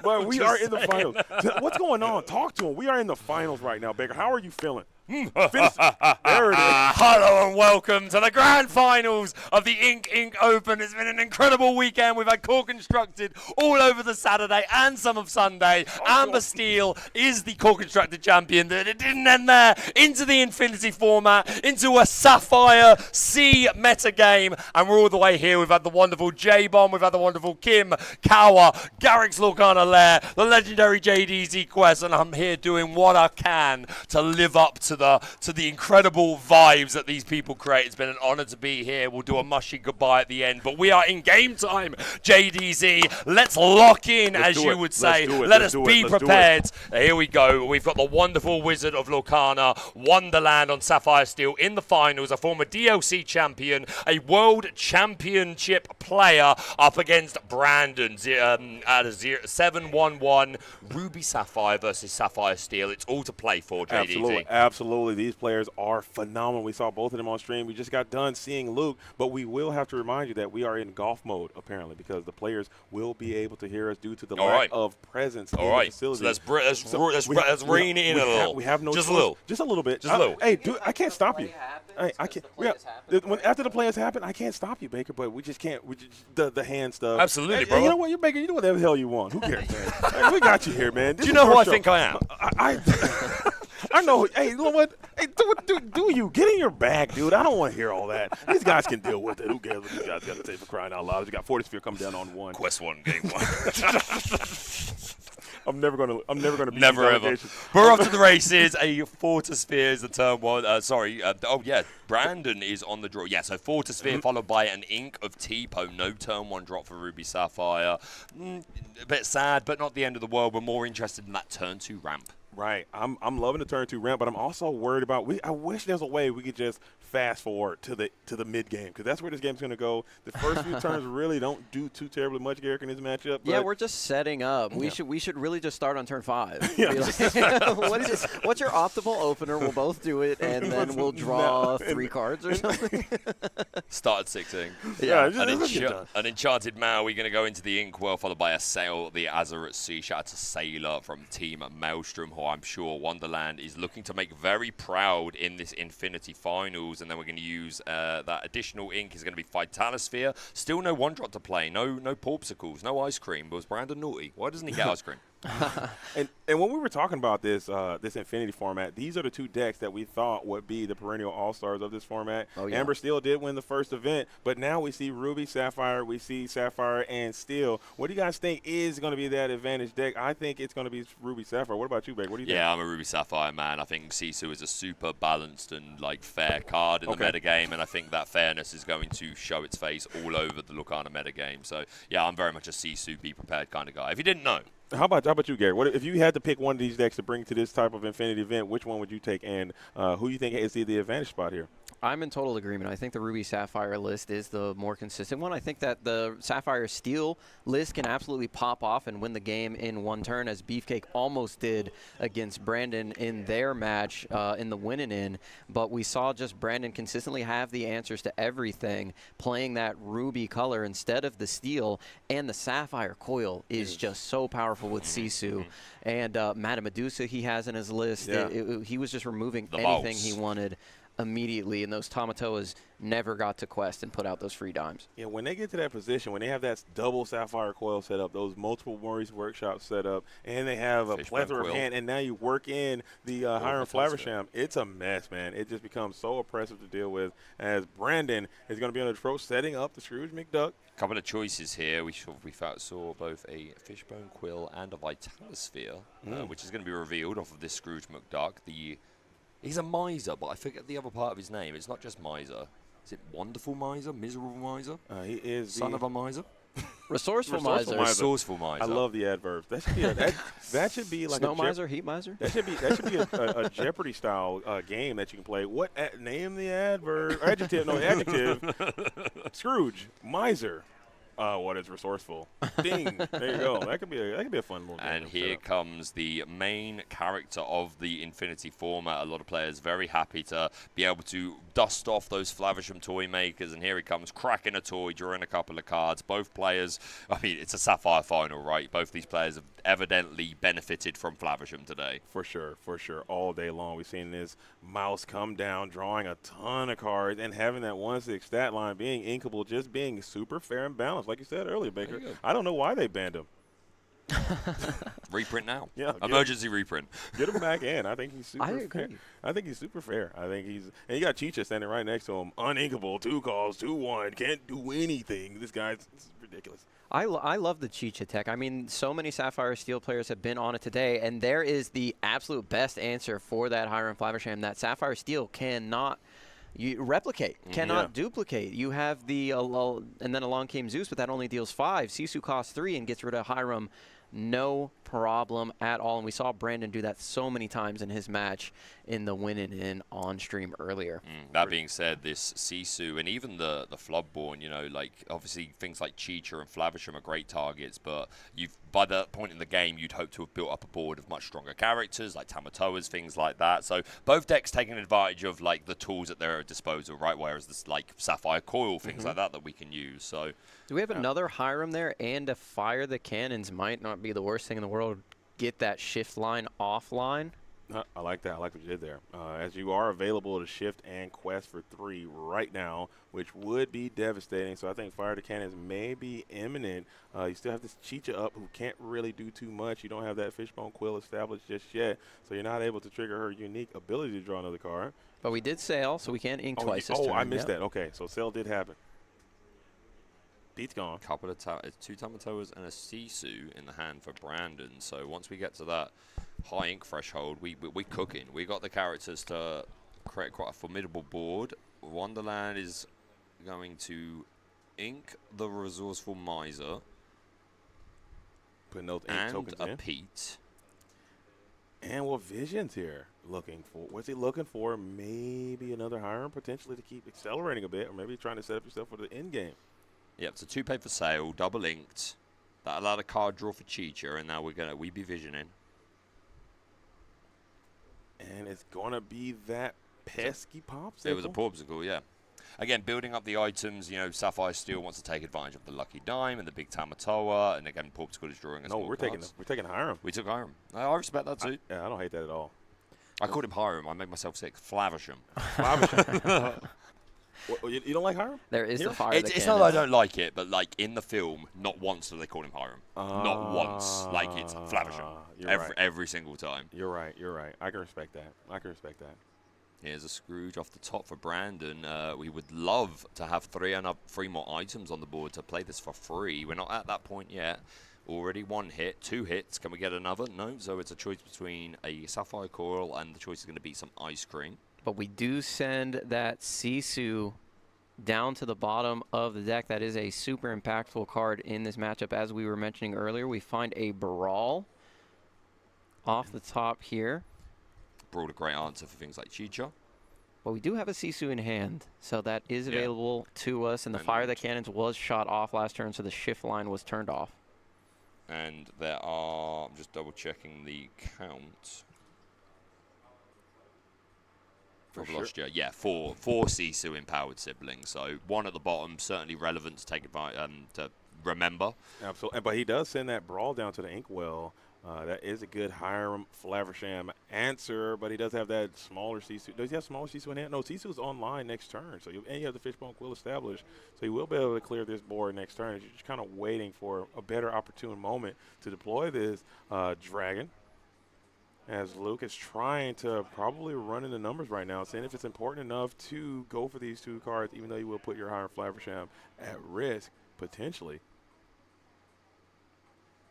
[SPEAKER 7] But we are in the finals. What's going on? Talk to him. We are in the finals right now, Baker. How are you feeling? There it is.
[SPEAKER 4] Hello and welcome to the grand finals of the Ink Open. It's been an incredible weekend. We've had core constructed all over the Saturday and some of Sunday. Amber Steel is the core constructed champion. It didn't end there. Into the Infinity format, into a Sapphire C meta game, and we're all the way here. We've had the wonderful J-Bomb, we've had the wonderful Kim, Kawa, Garrick's Lorcana Lair, the legendary JDZ Quest, and I'm here doing what I can to live up to the incredible vibes that these people create. It's been an honor to be here. We'll do a mushy goodbye at the end, but we are in game time, JDZ. Let's lock in, as you would say. Let us be prepared. Here we go. We've got the wonderful Wizard of Lorcana, Wonderland on Sapphire Steel in the finals, a former DLC champion, a World Championship player up against Brandon at a 7-1-1 Ruby Sapphire versus Sapphire Steel. It's all to play for, JDZ.
[SPEAKER 7] Absolutely. These players are phenomenal. We saw both of them on stream. We just got done seeing Luke, but we will have to remind you that we are in golf mode, apparently, because the players will be able to hear us due to the lack of presence in the facility.
[SPEAKER 4] So let's rein it in a little.
[SPEAKER 7] We have no
[SPEAKER 4] just
[SPEAKER 7] choice.
[SPEAKER 4] a little.
[SPEAKER 7] Just a little bit.
[SPEAKER 4] Just a little.
[SPEAKER 7] Hey, dude, I can't stop you. Hey, I can't. After the players happen, I can't stop you, Baker, but we just can't. The hand stuff.
[SPEAKER 4] Absolutely,
[SPEAKER 7] hey,
[SPEAKER 4] bro.
[SPEAKER 7] You know what? You're Baker. You do whatever the hell you want. Who cares, man? Hey, we got you here, man.
[SPEAKER 4] Do you know who I think I am?
[SPEAKER 7] I know. Hey, you know what? Hey, do you get in your bag, dude? I don't want to hear all that. These guys can deal with it. Who cares what these guys got to say for crying out loud? You got 40 Sphere coming down on one.
[SPEAKER 4] Quest 1, game 1.
[SPEAKER 7] I'm never gonna beat
[SPEAKER 4] Never
[SPEAKER 7] these
[SPEAKER 4] ever.
[SPEAKER 7] allegations.
[SPEAKER 4] We're off to the races. A Fortisphere is the turn one. Brandon is on the draw. Yeah, so Fortisphere followed by an Ink of T-Po. No turn one drop for Ruby Sapphire. A bit sad, but not the end of the world. We're more interested in that turn 2 ramp.
[SPEAKER 7] Right. I'm loving the turn 2 ramp, but I'm also worried about I wish there was a way we could just fast forward to the mid game, because that's where this game's going to go. The first few turns really don't do too terribly much, Garrick, in this matchup.
[SPEAKER 5] Yeah, we're just setting up. We should really just start on turn 5.
[SPEAKER 7] Yeah.
[SPEAKER 5] What's your optimal opener? We'll both do it, and then we'll draw 3 cards or something.
[SPEAKER 4] Start 16.
[SPEAKER 7] Yeah,
[SPEAKER 4] an Enchanted Maui going to go into the Inkwell, followed by a Sail, the Azure at Sea. Shout out to Sailor from Team Maelstrom, who I'm sure Wonderland is looking to make very proud in this Infinity Finals. And then we're going to use that additional ink is going to be Vitalosphere. Still no one drop to play, no Popsicles, no ice cream. Was Brandon naughty? Why doesn't he get ice cream?
[SPEAKER 7] and when we were talking about this Infinity format, these are the 2 decks that we thought would be the perennial all-stars of this format.
[SPEAKER 5] Oh, yeah.
[SPEAKER 7] Amber Steel did win the first event, but now we see Ruby, Sapphire, we see Sapphire and Steel. What do you guys think is going to be that advantage deck? I think it's going to be Ruby Sapphire. What about you, Beck? What do you think?
[SPEAKER 4] Yeah, I'm a Ruby Sapphire man. I think Sisu is a super balanced and fair card in the metagame, and I think that fairness is going to show its face all over the Lorcana metagame. So yeah, I'm very much a Sisu be prepared kind of guy. If you didn't know.
[SPEAKER 7] How about you, Gary? What if you had to pick one of these decks to bring to this type of Infinity event? Which one would you take, and who you think is the advantage spot here?
[SPEAKER 5] I'm in total agreement. I think the Ruby Sapphire list is the more consistent one. I think that the Sapphire Steel list can absolutely pop off and win the game in one turn, as Beefcake almost did against Brandon in their match in the winning in. But we saw just Brandon consistently have the answers to everything, playing that Ruby color instead of the Steel, and the Sapphire Coil is just so powerful with Sisu. And Madame Medusa he has in his list.
[SPEAKER 7] Yeah.
[SPEAKER 5] He was just removing
[SPEAKER 4] The
[SPEAKER 5] anything
[SPEAKER 4] mouse.
[SPEAKER 5] he wanted immediately, and those Tamatoas never got to quest and put out those free dimes.
[SPEAKER 7] Yeah, when they get to that position, when they have that double Sapphire Coil set up, those multiple Maurice workshops set up, and they have a plethora of hand, and now you work in the Hiram Flaversham, it's a mess, man. It just becomes so oppressive to deal with, as Brandon is going to be on the approach setting up the Scrooge McDuck.
[SPEAKER 4] Couple of choices here. We saw both a Fishbone Quill and a Vitalosphere, which is going to be revealed off of this Scrooge McDuck. He's a miser, but I forget the other part of his name. It's not just miser. Is it wonderful miser? Miserable miser?
[SPEAKER 7] He is
[SPEAKER 4] son of a miser.
[SPEAKER 5] Resourceful miser.
[SPEAKER 4] Resourceful miser.
[SPEAKER 7] I love the adverbs. That should be that should be like
[SPEAKER 5] snow miser, heat miser.
[SPEAKER 7] That should be a Jeopardy style game that you can play. What name the adverb? Adjective? No, adjective. Scrooge miser. What is resourceful? Ding. There you go. That could be a fun little game.
[SPEAKER 4] And here comes the main character of the Infinity format. A lot of players very happy to be able to dust off those Flaversham toy makers. And here he comes, cracking a toy, drawing a couple of cards. Both players, I mean, it's a Sapphire final, right? Both these players have evidently benefited from Flaversham today.
[SPEAKER 7] For sure. All day long. We've seen this mouse come down, drawing a ton of cards, and having that 1/6 stat line, being inkable, just being super fair and balanced. Like you said earlier, Baker. I don't know why they banned him.
[SPEAKER 4] Reprint now.
[SPEAKER 7] Yeah.
[SPEAKER 4] Emergency reprint.
[SPEAKER 7] Get him back in. I think he's super
[SPEAKER 5] fair.
[SPEAKER 7] I think he's super fair. I think he's – and you got Chicha standing right next to him. Uninkable, 2 calls, 2-1, can't do anything. This guy's ridiculous.
[SPEAKER 5] I love the Chicha tech. I mean, so many Sapphire Steel players have been on it today, and there is the absolute best answer for that Hiram Flaversham that Sapphire Steel cannot replicate, cannot duplicate. You have the and then along came Zeus, but that only deals 5. Sisu costs 3 and gets rid of Hiram. No problem at all. And we saw Brandon do that so many times in his match in the winning in on stream earlier.
[SPEAKER 4] That being said, this Sisu and even the Floodborn, you know, like obviously things like Chicha and Flaversham are great targets, but by the point in the game, you'd hope to have built up a board of much stronger characters like Tamatoas, things like that. So both decks taking advantage of like the tools at their disposal, right? Whereas this like Sapphire Coil, things like that we can use. So
[SPEAKER 5] do we have another Hiram there, and a Fire the Cannons might not be the worst thing in the world. Get that shift line offline.
[SPEAKER 7] I like that. I like what you did there. As you are available to shift and quest for 3 right now, which would be devastating. So I think Fire the Cannons may be imminent. You still have this Chicha up who can't really do too much. You don't have that Fishbone Quill established just yet. So you're not able to trigger her unique ability to draw another card.
[SPEAKER 5] But we did sail, so we can't ink twice this turn.
[SPEAKER 7] I missed that. Okay, so sail did happen. Beat's gone.
[SPEAKER 4] Couple of 2 Tamatoas and a Sisu in the hand for Brandon. So once we get to that high ink threshold, we're cooking. We got the characters to create quite a formidable board. Wonderland is going to ink the Resourceful Miser
[SPEAKER 7] putting those ink
[SPEAKER 4] and
[SPEAKER 7] tokens
[SPEAKER 4] a
[SPEAKER 7] in.
[SPEAKER 4] Pete.
[SPEAKER 7] And what Vision's here looking for? What's he looking for? Maybe another Hiram potentially to keep accelerating a bit, or maybe trying to set up yourself for the end game.
[SPEAKER 4] Yep, so 2 paid for sale, double inked. That allowed a card draw for Chicha, and now we be visioning.
[SPEAKER 7] And it's gonna be that pesky popsicle.
[SPEAKER 4] It was a popsicle, yeah. Again, building up the items, you know, Sapphire Steel wants to take advantage of the Lucky Dime and the big Tamatoa, and again, Popsicle is drawing us more
[SPEAKER 7] we're
[SPEAKER 4] cards.
[SPEAKER 7] taking Hiram.
[SPEAKER 4] We took Hiram. I respect that too.
[SPEAKER 7] I don't hate that at all.
[SPEAKER 4] I called him Hiram. I made myself sick. Flaversham.
[SPEAKER 7] You don't like Hiram?
[SPEAKER 5] There is
[SPEAKER 7] the
[SPEAKER 5] fire.
[SPEAKER 4] It's not that I don't like it, but like in the film, not once do they call him Hiram. Not once. Like it's Flaversham. Every single time.
[SPEAKER 7] You're right. I can respect that.
[SPEAKER 4] Here's a Scrooge off the top for Brandon. We would love to have 3 more items on the board to play this for free. We're not at that point yet. Already 1 hit, 2 hits. Can we get another? No. So it's a choice between a Sapphire Coral and the choice is going to be some ice cream.
[SPEAKER 5] But we do send that Sisu down to the bottom of the deck. That is a super impactful card in this matchup. As we were mentioning earlier, we find a Brawl off the top here.
[SPEAKER 4] Brawl a great answer for things like Chicha.
[SPEAKER 5] But we do have a Sisu in hand, so that is available to us. And the Fire the Cannons was shot off last turn, so the shift line was turned off.
[SPEAKER 4] And there are, I'm just double checking the count. I've lost you. Yeah, four Sisu empowered siblings. So 1 at the bottom, certainly relevant to take advice to remember.
[SPEAKER 7] Absolutely. But he does send that Brawl down to the Inkwell. That is a good Hiram Flaversham answer, but he does have that smaller Sisu. Does he have smaller Sisu in hand? No, Sisu's online next turn. So and you have the Fishbone Quill established. So you will be able to clear this board next turn. You're just kind of waiting for a better opportune moment to deploy this Dragon. As Luke is trying to probably run in the numbers right now, seeing if it's important enough to go for these 2 cards, even though you will put your Hiram Flaversham at risk, potentially.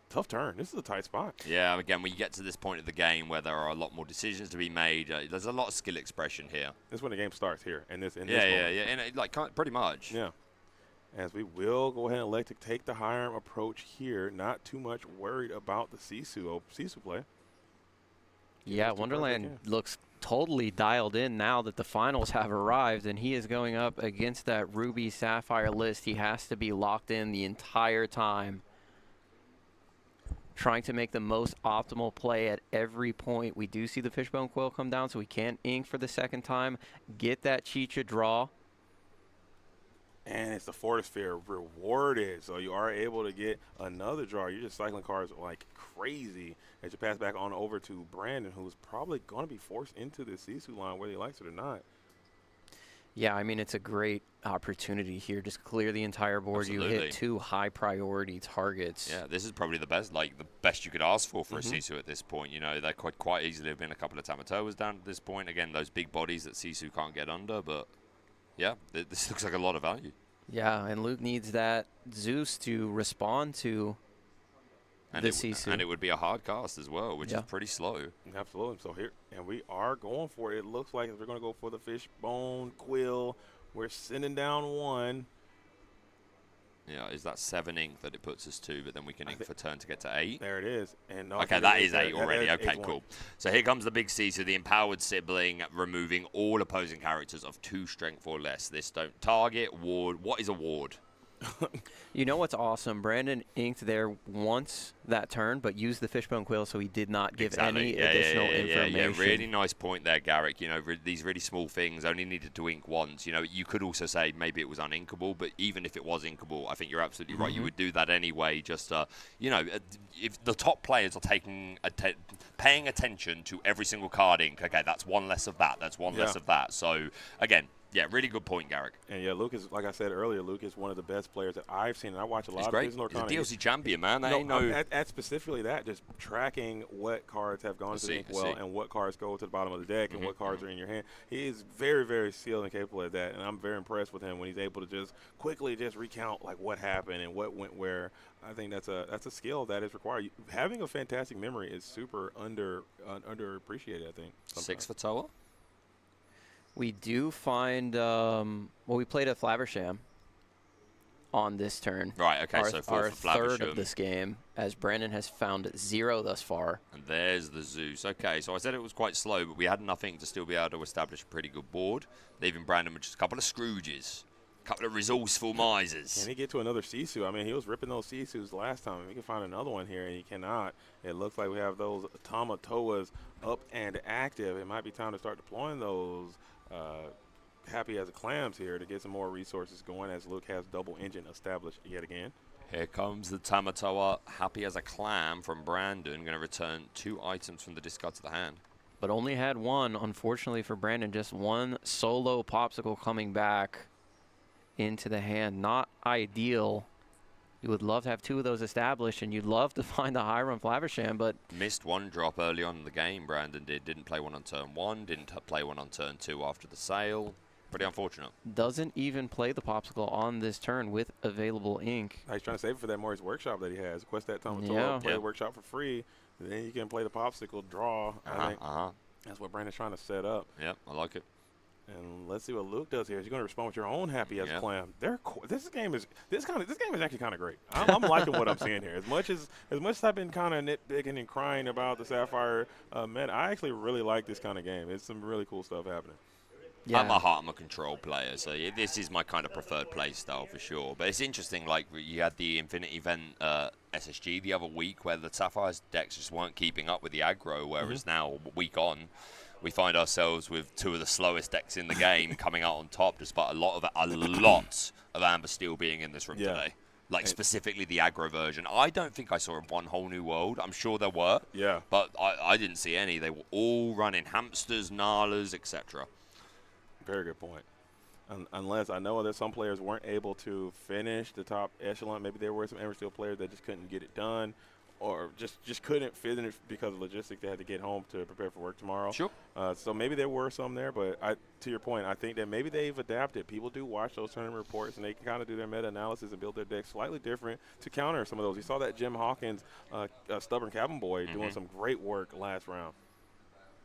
[SPEAKER 7] Tough turn. This is a tight spot.
[SPEAKER 4] Yeah, again, when you get to this point of the game where there are a lot more decisions to be made, there's a lot of skill expression here.
[SPEAKER 7] This is when the game starts here. In this
[SPEAKER 4] and like pretty much.
[SPEAKER 7] Yeah. As we will go ahead and elect to take the Hiram approach here. Not too much worried about the Sisu play.
[SPEAKER 5] Yeah, Wonderland looks totally dialed in now that the finals have arrived, and he is going up against that Ruby Sapphire list. He has to be locked in the entire time, trying to make the most optimal play at every point. We do see the Fishbone Quill come down, so we can't ink for the 2nd time, get that Chicha draw.
[SPEAKER 7] And it's the Force Sphere rewarded, so you are able to get another draw. You're just cycling cards like crazy as you pass back on over to Brandon, who's probably going to be forced into the Sisu line whether he likes it or not.
[SPEAKER 5] Yeah, I mean, it's a great opportunity here. Just clear the entire board.
[SPEAKER 4] Absolutely.
[SPEAKER 5] You hit 2 high-priority targets.
[SPEAKER 4] Yeah, this is probably the best you could ask for a Sisu at this point. You know, there could quite easily have been a couple of Tamatoas down at this point. Again, those big bodies that Sisu can't get under, but yeah, this looks like a lot of value.
[SPEAKER 5] Yeah, and Luke needs that Zeus to respond to the Sisu.
[SPEAKER 4] And it would be a hard cast as well, which is pretty slow.
[SPEAKER 7] Absolutely. So here, and we are going for it. It looks like we're going to go for the Fishbone Quill. We're sending down 1.
[SPEAKER 4] Yeah, is that 7 ink that it puts us to, but then we can ink for turn to get to 8?
[SPEAKER 7] There it is. And
[SPEAKER 4] okay, that is 8 already. Okay, cool. So here comes the big Sisu, the empowered sibling, removing all opposing characters of 2 strength or less. This don't target, ward. What is a ward?
[SPEAKER 5] You know what's awesome? Brandon inked there once that turn, but used the Fishbone Quill, so he did not give any additional information.
[SPEAKER 4] Yeah, really nice point there, Garrick. You know, these really small things only needed to ink once. You know, you could also say maybe it was uninkable, but even if it was inkable, I think you're absolutely right. You would do that anyway. Just, you know, if the top players are paying attention to every single card ink, okay, that's 1 less of that. That's 1 less of that. So, again, yeah, really good point, Garrick.
[SPEAKER 7] And yeah, Luke is, like I said earlier, Luke is one of the best players that I've seen. And I watch a lot of his Lorcana.
[SPEAKER 4] He's a DLC champion, man.
[SPEAKER 7] At specifically that, just tracking what cards have gone to the Inkwell and what cards go to the bottom of the deck and what cards are in your hand. He is very, very skilled and capable of that, and I'm very impressed with him when he's able to just quickly just recount like what happened and what went where. I think that's a skill that is required. Having a fantastic memory is super underappreciated, I think. Sometimes.
[SPEAKER 4] 6 for Toa?
[SPEAKER 5] We do find, well, we played a Flaversham on this turn.
[SPEAKER 4] Right, okay,
[SPEAKER 5] our,
[SPEAKER 4] so 4
[SPEAKER 5] our
[SPEAKER 4] for
[SPEAKER 5] third
[SPEAKER 4] Flavisham.
[SPEAKER 5] of this game, as Brandon has found 0 thus far.
[SPEAKER 4] And there's the Zeus. Okay, so I said it was quite slow, but we had nothing to still be able to establish a pretty good board, leaving Brandon with just a couple of Scrooges, a couple of resourceful misers.
[SPEAKER 7] Can he get to another Sisu? I mean, he was ripping those Sisus last time. We can find another one here, and he cannot. It looks like we have those Tamatoas up and active. It might be time to start deploying those Happy as a Clams here to get some more resources going, as Luke has double engine established yet again.
[SPEAKER 4] Here comes the Tamatoa Happy as a Clam from Brandon. Going to return 2 items from the discard to the hand.
[SPEAKER 5] But only had 1, unfortunately for Brandon. Just 1 solo Popsicle coming back into the hand. Not ideal. You would love to have 2 of those established, and you'd love to find the Hiram Flaversham, but...
[SPEAKER 4] Missed 1 drop early on in the game, Brandon did. Didn't play 1 on turn 1, didn't play 1 on turn 2 after the sale. Pretty unfortunate.
[SPEAKER 5] Doesn't even play the Popsicle on this turn with available ink.
[SPEAKER 7] He's trying to save it for that Morris Workshop that he has. Quest that Tamatoa,
[SPEAKER 5] Yeah.
[SPEAKER 7] play the Workshop for free, then you can play the Popsicle, draw. I think that's what Brandon's trying to set up.
[SPEAKER 4] Yep, I like it.
[SPEAKER 7] And let's see what Luke does here. He's going to respond with your own Happy as a Clam. This game is actually kind of great. I'm liking what I'm seeing here. As much as I've been kind of nitpicking and crying about the Sapphire meta, I actually really like this kind of game. It's some really cool stuff happening.
[SPEAKER 5] Yeah.
[SPEAKER 4] At my heart, I'm a control player, so this is my kind of preferred play style for sure. But it's interesting, like you had the Infinity Event SSG the other week where the Sapphire's decks just weren't keeping up with the aggro, whereas now, week on, we find ourselves with 2 of the slowest decks in the game coming out on top, despite a lot of Amber Steel being in this room today. Like specifically the aggro version. I don't think I saw one whole new world. I'm sure there were.
[SPEAKER 7] Yeah.
[SPEAKER 4] But I didn't see any. They were all running hamsters, Nalas, etc.
[SPEAKER 7] Very good point. Unless I know that some players weren't able to finish the top echelon. Maybe there were some Amber Steel players that just couldn't get it done, or just couldn't finish because of logistics. They had to get home to prepare for work tomorrow.
[SPEAKER 4] Sure.
[SPEAKER 7] So maybe there were some there, but to your point, I think that maybe they've adapted. People do watch those tournament reports, and they can kind of do their meta-analysis and build their decks slightly different to counter some of those. You saw that Jim Hawkins, Stubborn Cabin Boy, doing some great work last round.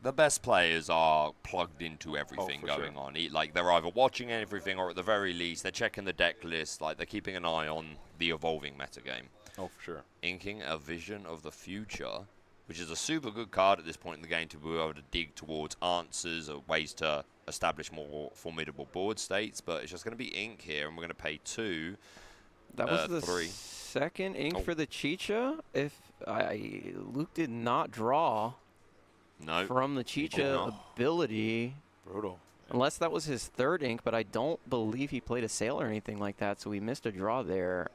[SPEAKER 4] The best players are plugged into everything going
[SPEAKER 7] sure.
[SPEAKER 4] on. Like they're either watching everything, or at the very least, they're checking the deck list. Like they're keeping an eye on the evolving metagame.
[SPEAKER 7] Oh, for sure.
[SPEAKER 4] Inking a Vision of the Future, which is a super good card at this point in the game to be able to dig towards answers or ways to establish more formidable board states. But it's just going to be ink here, and we're going to pay 2.
[SPEAKER 5] That was the
[SPEAKER 4] 3.
[SPEAKER 5] second ink for the Chicha. Luke did not draw.
[SPEAKER 4] No.
[SPEAKER 5] From the Chicha ability.
[SPEAKER 7] Brutal.
[SPEAKER 5] Unless that was his 3rd ink, but I don't believe he played a sale or anything like that, so he missed a draw there.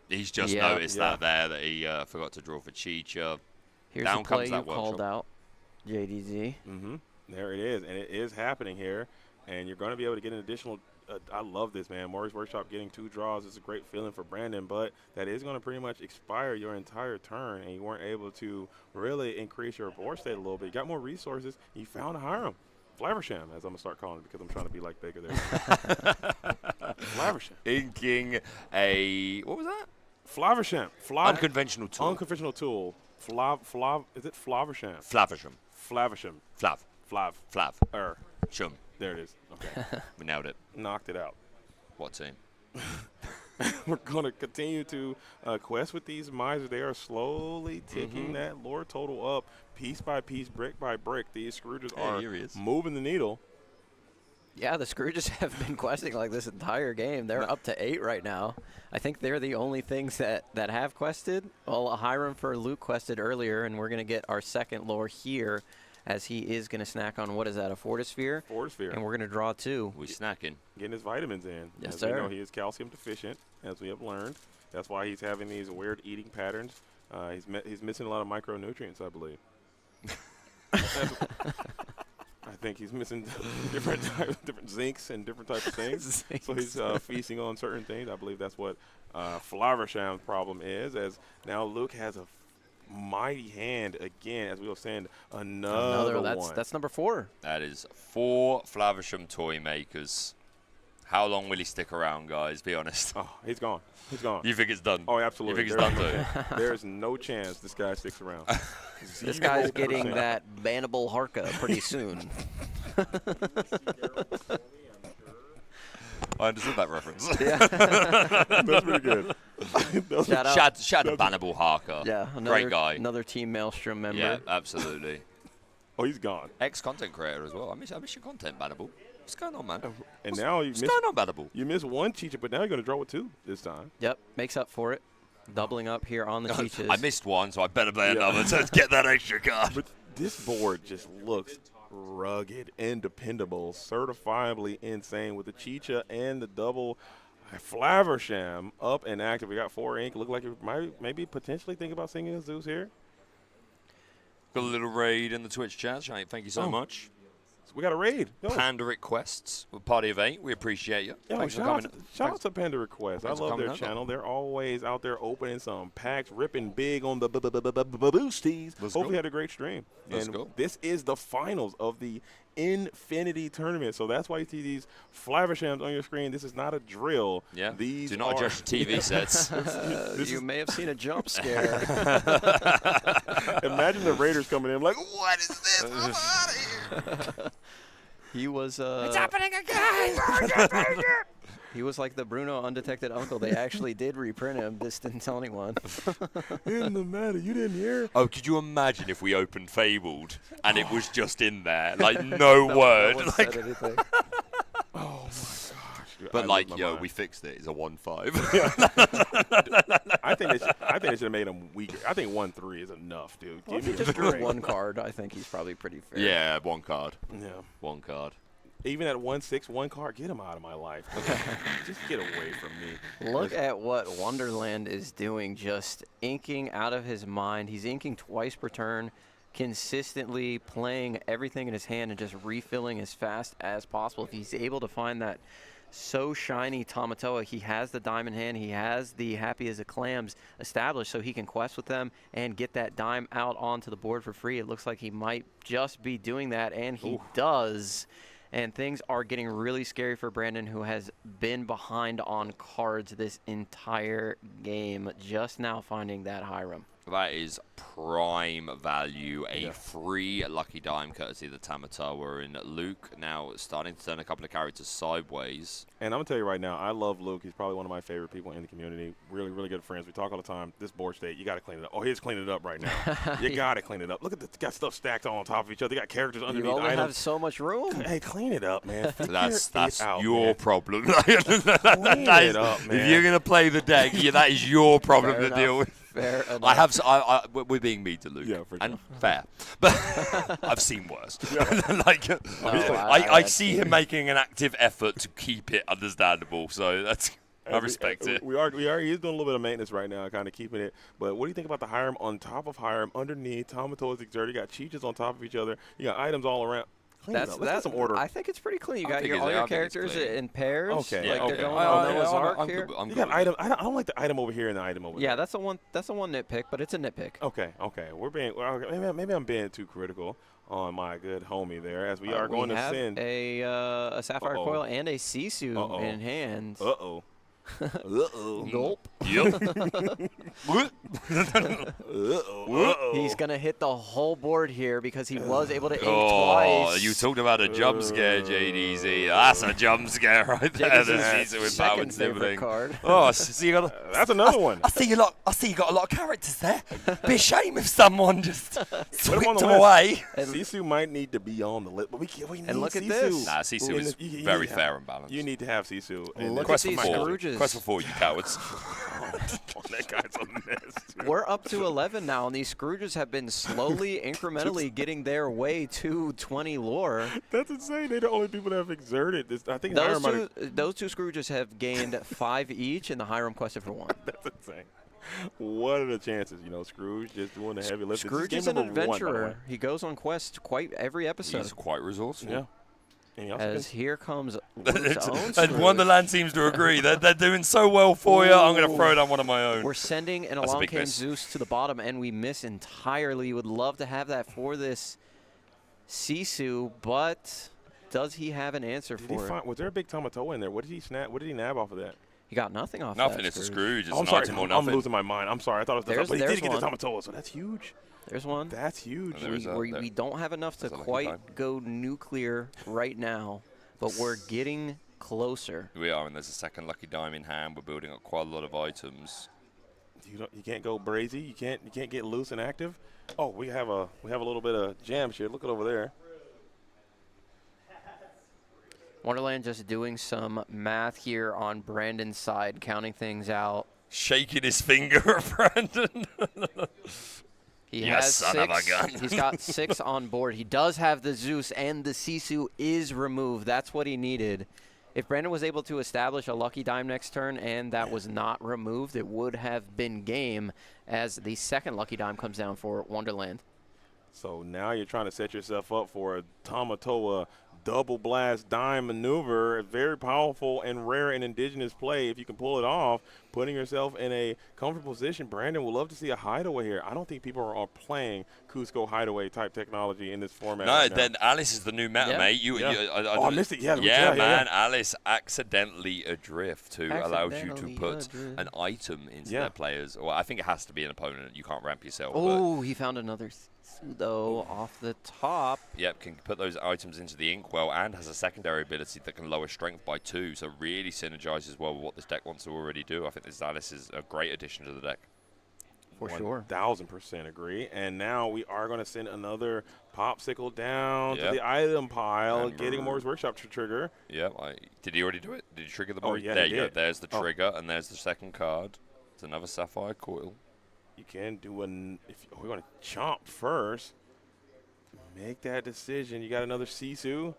[SPEAKER 4] He's just noticed that he forgot to draw for Chicha.
[SPEAKER 5] Here's
[SPEAKER 4] Down
[SPEAKER 5] the play
[SPEAKER 4] comes that
[SPEAKER 5] you called
[SPEAKER 4] workshop.
[SPEAKER 5] out, JDZ.
[SPEAKER 7] There it is, and it is happening here, and you're going to be able to get an additional I love this, man. Morris Workshop getting 2 draws is a great feeling for Brandon, but that is going to pretty much expire your entire turn, and you weren't able to really increase your board state a little bit. You got more resources. You found a Hiram. Flaversham, as I'm going to start calling it because I'm trying to be like Baker there. Flaversham.
[SPEAKER 4] Inking a, what was that?
[SPEAKER 7] Flaversham.
[SPEAKER 4] Unconventional tool.
[SPEAKER 7] Unconventional tool. Is it Flaversham?
[SPEAKER 4] Flaversham.
[SPEAKER 7] Flaversham.
[SPEAKER 4] Flav.
[SPEAKER 7] Shum. There it is. Okay.
[SPEAKER 4] We nailed it.
[SPEAKER 7] Knocked it out.
[SPEAKER 4] What team?
[SPEAKER 7] We're going to continue to quest with these misers. They are slowly ticking that lore total up piece by piece, brick by brick. These Scrooges are moving the needle.
[SPEAKER 5] Yeah, the Scrooges have been questing like this entire game. They're up to 8 right now. I think they're the only things that have quested. Well, Hiram for Luke quested earlier, and we're going to get our second lore here as he is going to snack on, what is that, a Fortisphere?
[SPEAKER 7] Fortisphere.
[SPEAKER 5] And we're going to draw 2.
[SPEAKER 4] We snacking.
[SPEAKER 7] Getting his vitamins in.
[SPEAKER 5] Yes,
[SPEAKER 7] as
[SPEAKER 5] sir.
[SPEAKER 7] we know, he is calcium deficient, as we have learned. That's why he's having these weird eating patterns. He's missing a lot of micronutrients, I believe. I think he's missing different zincs and different types of things. So he's feasting on certain things. I believe that's what Flaversham's problem is, as now Luke has a mighty hand again, as we were saying, another one.
[SPEAKER 5] That's number 4.
[SPEAKER 4] That is 4 Flaversham toy makers. How long will he stick around, guys? Be honest.
[SPEAKER 7] Oh, he's gone. He's gone.
[SPEAKER 4] You think it's done?
[SPEAKER 7] Oh, absolutely.
[SPEAKER 4] You think it's done too?
[SPEAKER 7] There's no chance this guy sticks around.
[SPEAKER 5] This guy's getting that bannable Harka pretty soon.
[SPEAKER 4] I understood that reference.
[SPEAKER 7] That's pretty good.
[SPEAKER 4] Shout out to Bannable Harker.
[SPEAKER 5] Yeah,
[SPEAKER 4] great guy.
[SPEAKER 5] Another Team Maelstrom member.
[SPEAKER 4] Yeah, absolutely.
[SPEAKER 7] Oh, he's gone.
[SPEAKER 4] Ex-content creator as well. I miss your content, Bannable. What's going on, man?
[SPEAKER 7] And now
[SPEAKER 4] What's going on, Bannable?
[SPEAKER 7] You missed one Chicha, but now you're going to draw with 2 this time.
[SPEAKER 5] Yep, makes up for it. Doubling up here on the Chichas.
[SPEAKER 4] I missed one, so I better play another to get that extra card.
[SPEAKER 7] But this board just looks rugged and dependable, certifiably insane with the Chicha and the double Flaversham up and active. We got 4 ink. Look like you might maybe potentially think about singing a Zeus here.
[SPEAKER 4] Got a little raid in the Twitch chat. Thank you so much.
[SPEAKER 7] So we got a raid. Yo.
[SPEAKER 4] Panda Requests, a party of 8. We appreciate you. Thanks for coming.
[SPEAKER 7] Shout out to Panda Requests. I love their
[SPEAKER 4] over.
[SPEAKER 7] channel. They're always out there opening some packs, ripping big on the boosties. Hopefully, had a great stream.
[SPEAKER 4] Let's go.
[SPEAKER 7] This is the finals of the Infinity Tournament. So that's why you see these Flavershams on your screen. This is not a drill.
[SPEAKER 4] Yeah.
[SPEAKER 7] These
[SPEAKER 4] Do not adjust your TV sets.
[SPEAKER 5] You may have seen a jump scare.
[SPEAKER 7] Imagine the Raiders coming in like, what is this? I'm out of here.
[SPEAKER 5] He was.
[SPEAKER 2] It's happening again.
[SPEAKER 5] He was like the Bruno undetected uncle. They actually did reprint him. Just didn't tell anyone.
[SPEAKER 7] In the matter, you didn't hear?
[SPEAKER 4] Oh, could you imagine if we opened Fabled and it was just in there, like no word,
[SPEAKER 5] one
[SPEAKER 4] like.
[SPEAKER 5] said anything.
[SPEAKER 7] Oh my gosh! Dude,
[SPEAKER 4] But
[SPEAKER 7] I
[SPEAKER 4] like,
[SPEAKER 7] lose my mind.
[SPEAKER 4] we fixed it. It's a 1-5.
[SPEAKER 7] I think they should have made him weaker. I think 1-3 is enough, dude.
[SPEAKER 5] Well, if
[SPEAKER 7] Give
[SPEAKER 5] he
[SPEAKER 7] me
[SPEAKER 5] just
[SPEAKER 7] a
[SPEAKER 5] drew
[SPEAKER 7] break.
[SPEAKER 5] 1 card, I think he's probably pretty fair.
[SPEAKER 4] Yeah, 1 card.
[SPEAKER 7] Yeah.
[SPEAKER 4] 1 card.
[SPEAKER 7] Even at 1-6, 1 card, get him out of my life. Just get away from me.
[SPEAKER 5] Look at what Wonderland is doing, just inking out of his mind. He's inking twice per turn, consistently playing everything in his hand and just refilling as fast as possible. If he's able to find that so shiny Tamatoa, he has the diamond hand, he has the Happy as a Clams established, so he can quest with them and get that dime out onto the board for free. It looks like he might just be doing that, and he does. And things are getting really scary for Brandon, who has been behind on cards this entire game, just now finding that Hiram.
[SPEAKER 4] That is prime value. A free lucky dime courtesy of the Tamatoa. And Luke now starting to turn a couple of characters sideways.
[SPEAKER 7] And I'm going to tell you right now, I love Luke. He's probably one of my favorite people in the community. Really, really good friends. We talk all the time. This board state, you got to clean it up. Oh, he's cleaning it up right now. You got to clean it up. Look at this. Got stuff stacked on top of each other. They got characters underneath
[SPEAKER 5] You only
[SPEAKER 7] items.
[SPEAKER 5] have so much room.
[SPEAKER 7] Hey, clean it up, man.
[SPEAKER 4] That's
[SPEAKER 7] out,
[SPEAKER 4] your
[SPEAKER 7] man.
[SPEAKER 4] problem.
[SPEAKER 7] Clean it up, man.
[SPEAKER 4] If you're going to play the deck, that is your problem
[SPEAKER 5] Fair
[SPEAKER 4] to
[SPEAKER 5] enough.
[SPEAKER 4] deal with.
[SPEAKER 5] Fair enough.
[SPEAKER 4] I have. We're being mean to Luke.
[SPEAKER 7] Yeah, for
[SPEAKER 4] and
[SPEAKER 7] sure.
[SPEAKER 4] fair, but I've seen worse. like,
[SPEAKER 5] No,
[SPEAKER 4] I see him making an active effort to keep it understandable. So that's. I respect it.
[SPEAKER 7] We are. He's doing a little bit of maintenance right now, kind of keeping it. But what do you think about the Hiram on top of Hiram, underneath? Tamatoa is exerted. You got Cheeches on top of each other. You got items all around. Clean it up. Let's get some order.
[SPEAKER 5] I think it's pretty clean. You
[SPEAKER 4] I
[SPEAKER 5] got
[SPEAKER 4] think
[SPEAKER 5] all your
[SPEAKER 4] I think it's
[SPEAKER 5] characters
[SPEAKER 4] clean.
[SPEAKER 5] in pairs.
[SPEAKER 7] Okay,
[SPEAKER 5] Like
[SPEAKER 7] okay.
[SPEAKER 5] they're going on Noah's Ark
[SPEAKER 4] I'm
[SPEAKER 5] here.
[SPEAKER 4] good- I'm
[SPEAKER 7] You
[SPEAKER 4] good
[SPEAKER 7] got
[SPEAKER 4] with
[SPEAKER 7] item. I don't like the item over here and the item over there.
[SPEAKER 5] Yeah, that's a one nitpick, but it's a nitpick.
[SPEAKER 7] Okay. We're being. Well, maybe I'm being too critical on my good homie there, as we are going
[SPEAKER 5] we
[SPEAKER 7] to
[SPEAKER 5] have
[SPEAKER 7] send
[SPEAKER 5] a Sapphire Coil and a Sisu in hand.
[SPEAKER 7] Uh-oh.
[SPEAKER 5] Gulp.
[SPEAKER 4] Yep.
[SPEAKER 5] He's going to hit the whole board here because he was able to ink
[SPEAKER 4] Oh,
[SPEAKER 5] twice.
[SPEAKER 4] you talked about a jump scare, JDZ. That's a jump scare right there. The
[SPEAKER 5] JDZ's
[SPEAKER 4] Caesar with
[SPEAKER 5] second
[SPEAKER 4] powered
[SPEAKER 5] favorite
[SPEAKER 4] sibling.
[SPEAKER 5] card.
[SPEAKER 4] Oh, so you got
[SPEAKER 7] That's another one.
[SPEAKER 4] I see you got a lot of characters there. Be a shame if someone just
[SPEAKER 7] Put him on
[SPEAKER 4] swept
[SPEAKER 7] the
[SPEAKER 4] them
[SPEAKER 7] list.
[SPEAKER 4] away.
[SPEAKER 7] Sisu might need to be on the list, but we need
[SPEAKER 5] And look at
[SPEAKER 7] Sisu.
[SPEAKER 5] this.
[SPEAKER 4] Nah, Sisu is
[SPEAKER 7] You
[SPEAKER 4] very
[SPEAKER 7] need to
[SPEAKER 4] fair
[SPEAKER 7] have-
[SPEAKER 4] and balanced.
[SPEAKER 7] You need to have Sisu. And
[SPEAKER 5] Look
[SPEAKER 4] Quest
[SPEAKER 5] at
[SPEAKER 4] for
[SPEAKER 5] these
[SPEAKER 4] 4.
[SPEAKER 5] Scrooges.
[SPEAKER 4] Quest for 4, you cowards.
[SPEAKER 7] that guy's a mess. dude.
[SPEAKER 5] We're up to 11 now, and these Scrooges have been slowly, incrementally getting their way to 20 lore.
[SPEAKER 7] That's insane. They're the only people that have exerted this. I think Hiram
[SPEAKER 5] Those two Scrooges have gained 5 each, and the Hiram quested for 1.
[SPEAKER 7] That's insane. What are the chances? Scrooge just doing the heavy lifting.
[SPEAKER 5] Scrooge
[SPEAKER 7] This
[SPEAKER 5] is an
[SPEAKER 7] game number 1, by the way.
[SPEAKER 5] adventurer. He goes on quest quite every episode.
[SPEAKER 4] He's quite resourceful.
[SPEAKER 7] Yeah. And he also
[SPEAKER 5] As
[SPEAKER 7] can-
[SPEAKER 5] here comes Luke's own
[SPEAKER 4] And
[SPEAKER 5] Scrooge.
[SPEAKER 4] Wonderland seems to agree. They're doing so well for you. I'm going to throw down one of my own.
[SPEAKER 5] We're sending an
[SPEAKER 4] That's a
[SPEAKER 5] Along
[SPEAKER 4] big
[SPEAKER 5] Came
[SPEAKER 4] miss.
[SPEAKER 5] Zeus to the bottom, and we miss entirely. Would love to have that for this Sisu, but does he have an answer
[SPEAKER 7] Did he
[SPEAKER 5] for it?
[SPEAKER 7] find, was there a big Tamatoa in there? What did he snap? What did he nab off of that?
[SPEAKER 5] He got nothing off
[SPEAKER 4] Nothing.
[SPEAKER 5] that
[SPEAKER 4] It's a Scrooge. It's
[SPEAKER 7] I'm
[SPEAKER 4] an
[SPEAKER 7] sorry.
[SPEAKER 4] item or
[SPEAKER 7] I'm
[SPEAKER 4] nothing.
[SPEAKER 7] losing my mind. I'm sorry. I thought it was the but he did get the
[SPEAKER 5] one.
[SPEAKER 7] Tamatoa, so that's huge.
[SPEAKER 5] There's one.
[SPEAKER 7] That's huge.
[SPEAKER 5] We don't have enough to
[SPEAKER 4] there's a lucky
[SPEAKER 5] quite
[SPEAKER 4] time.
[SPEAKER 5] go nuclear right now, but we're getting closer.
[SPEAKER 4] We are, and there's a second lucky dime in hand. We're building up quite a lot of items.
[SPEAKER 7] You can't go brazy. You can't get loose and active. Oh, we have a little bit of jam shit. Look at over there.
[SPEAKER 5] Wonderland just doing some math here on Brandon's side, counting things out.
[SPEAKER 4] Shaking his finger at Brandon.
[SPEAKER 5] He
[SPEAKER 4] Yes,
[SPEAKER 5] has
[SPEAKER 4] son
[SPEAKER 5] 6.
[SPEAKER 4] of a gun.
[SPEAKER 5] He's got 6 on board. He does have the Zeus, and the Sisu is removed. That's what he needed. If Brandon was able to establish a lucky dime next turn and that was not removed, it would have been game as the second lucky dime comes down for Wonderland.
[SPEAKER 7] So now you're trying to set yourself up for a Tamatoa double blast dime maneuver. Very powerful and rare and indigenous play. If you can pull it off, putting yourself in a comfortable position. Brandon would love to see a hideaway here. I don't think people are playing Cusco hideaway type technology in this format.
[SPEAKER 4] No,
[SPEAKER 7] right now.
[SPEAKER 4] then Alice is the new meta, mate.
[SPEAKER 7] I missed it.
[SPEAKER 4] Yeah, man. Alice accidentally adrift, who allows you to put an item into their players. Well, I think it has to be an opponent. You can't ramp yourself.
[SPEAKER 5] Oh, he found another though off the top.
[SPEAKER 4] Yep, can put those items into the inkwell and has a secondary ability that can lower strength by 2. So really synergizes well with what this deck wants to already do. I think this Alice is a great addition to the deck.
[SPEAKER 5] For sure.
[SPEAKER 7] 1000% agree. And now we are going to send another popsicle down to the item pile, getting Moore's Workshop to trigger.
[SPEAKER 4] Yeah, did he already do it? Did he trigger the
[SPEAKER 7] Oh,
[SPEAKER 4] board?
[SPEAKER 7] yeah,
[SPEAKER 4] there
[SPEAKER 7] he
[SPEAKER 4] you go.
[SPEAKER 7] did.
[SPEAKER 4] There's the trigger, and there's the second card. It's another Sapphire Coil.
[SPEAKER 7] You can do we're going to chomp first. Make that decision. You got another Sisu.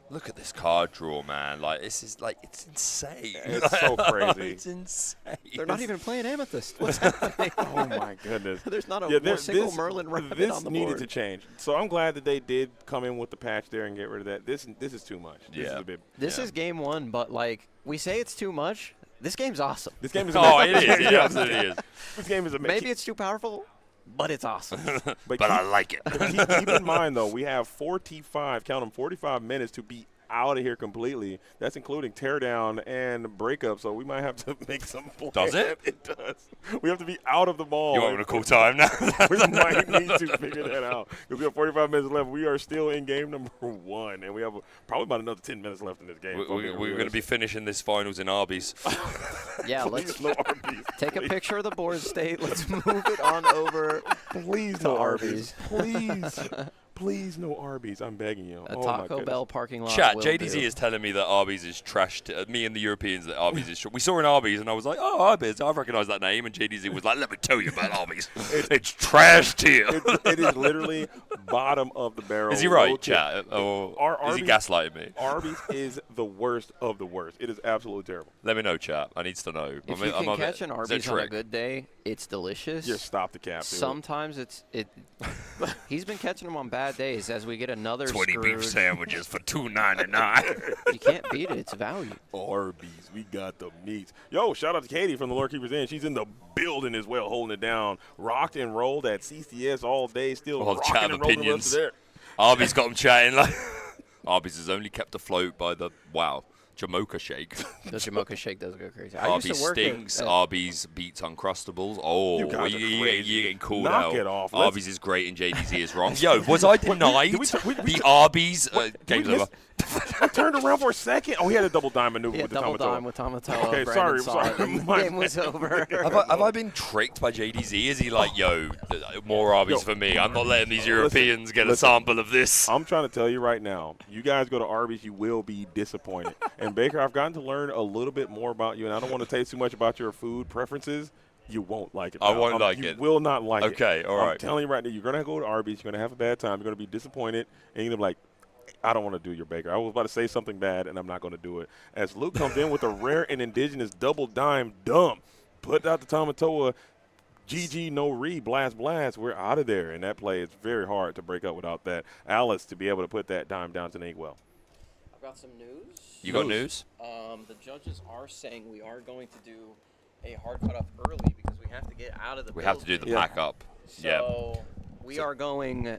[SPEAKER 4] Look at this card draw, man. Like, this is, like, it's insane.
[SPEAKER 7] It's so crazy.
[SPEAKER 4] It's insane.
[SPEAKER 5] They're not even playing Amethyst. What's happening?
[SPEAKER 7] Oh, my goodness.
[SPEAKER 5] There's not a single Merlin rabbit on the board.
[SPEAKER 7] This needed to change. So I'm glad that they did come in with the patch there and get rid of that. This is too much. This is a bit.
[SPEAKER 5] This is game 1, but, like, we say it's too much. This game's awesome.
[SPEAKER 7] This game is amazing.
[SPEAKER 4] It is. It absolutely is.
[SPEAKER 7] This game is amazing.
[SPEAKER 5] Maybe it's too powerful, but it's awesome.
[SPEAKER 7] But
[SPEAKER 4] I like it.
[SPEAKER 7] Keep in mind, though, we have 45 minutes to be out of here completely. That's including teardown and breakup, so we might have to make some plans.
[SPEAKER 4] Does it?
[SPEAKER 7] It does. We have to be out of the ball.
[SPEAKER 4] You want a cool time now?
[SPEAKER 7] We might need to figure that out. Because we have 45 minutes left. We are still in game number 1, and we have probably about another 10 minutes left in this game.
[SPEAKER 4] We're going to be finishing this finals in Arby's.
[SPEAKER 5] Yeah, let's take a picture of the board state. Let's move it on over.
[SPEAKER 7] Please, no Arby's. Please. Please, no Arby's. I'm begging you.
[SPEAKER 5] A Taco Bell parking lot.
[SPEAKER 4] Chat, JDZ is telling me that Arby's is trashed. Me and the Europeans that Arby's is trash. We saw an Arby's, and I was like, oh, Arby's. I recognize that name. And JDZ was like, let me tell you about Arby's. It's trashed here.
[SPEAKER 7] It is literally bottom of the barrel.
[SPEAKER 4] Is he right, chat? Or is he gaslighting me?
[SPEAKER 7] Arby's is the worst of the worst. It is absolutely terrible.
[SPEAKER 4] Let me know, chat. I need to know.
[SPEAKER 5] If you can catch an Arby's on a good day, it's delicious.
[SPEAKER 7] Just stop the cap, dude.
[SPEAKER 5] Sometimes he's been catching them on bad days as we get another
[SPEAKER 4] 20 beef sandwiches for $2.99.
[SPEAKER 5] You can't beat it. It's value.
[SPEAKER 7] Arby's, we got the meats. Yo, shout out to Katie from the Lord Keeper's Inn. She's in the building as well, holding it down. Rocked and rolled at CCS all day, still
[SPEAKER 4] All
[SPEAKER 7] rocking
[SPEAKER 4] chat
[SPEAKER 7] and rolling
[SPEAKER 4] opinions.
[SPEAKER 7] there.
[SPEAKER 4] Arby's got them chatting. Like Arby's is only kept afloat by the Jamocha shake.
[SPEAKER 5] The Jamocha shake does go crazy.
[SPEAKER 4] Arby's stinks. Arby's beats Uncrustables. Oh, you're getting called out.
[SPEAKER 7] Knock it off.
[SPEAKER 4] Arby's is great and JDZ is wrong. Yo, was I denied the Arby's? Game's over.
[SPEAKER 7] I turned around for a second. Oh, he had a double dime maneuver with the
[SPEAKER 5] double
[SPEAKER 7] Tamatoa.
[SPEAKER 5] dime with Tamatoa.
[SPEAKER 7] Okay,
[SPEAKER 5] Brandon
[SPEAKER 7] sorry.
[SPEAKER 5] The game was over.
[SPEAKER 4] Have I been tricked by JDZ? Is he like, yo, more Arby's for me? I'm not letting these Europeans get a sample of this.
[SPEAKER 7] I'm trying to tell you right now, you guys go to Arby's, you will be disappointed. And Baker, I've gotten to learn a little bit more about you, and I don't want to tell you too much about your food preferences. You won't like it.
[SPEAKER 4] I won't like it.
[SPEAKER 7] You will not like it.
[SPEAKER 4] Okay, all right.
[SPEAKER 7] I'm telling you right now, you're going to go to Arby's, you're going to have a bad time, you're going to be disappointed, and you're going to be like, I don't want to do your Baker. I was about to say something bad, and I'm not going to do it. As Luke comes in with a rare and indigenous double dime dump, put out the Tamatoa, GG, no re, blast. We're out of there. And that play is very hard to break up without that. Alice to be able to put that dime down to the inkwell.
[SPEAKER 5] I've got some news.
[SPEAKER 4] You got news?
[SPEAKER 5] The judges are saying we are going to do a hard cutoff early because we have to get out of the
[SPEAKER 4] We have to do the pack up.
[SPEAKER 5] So we are going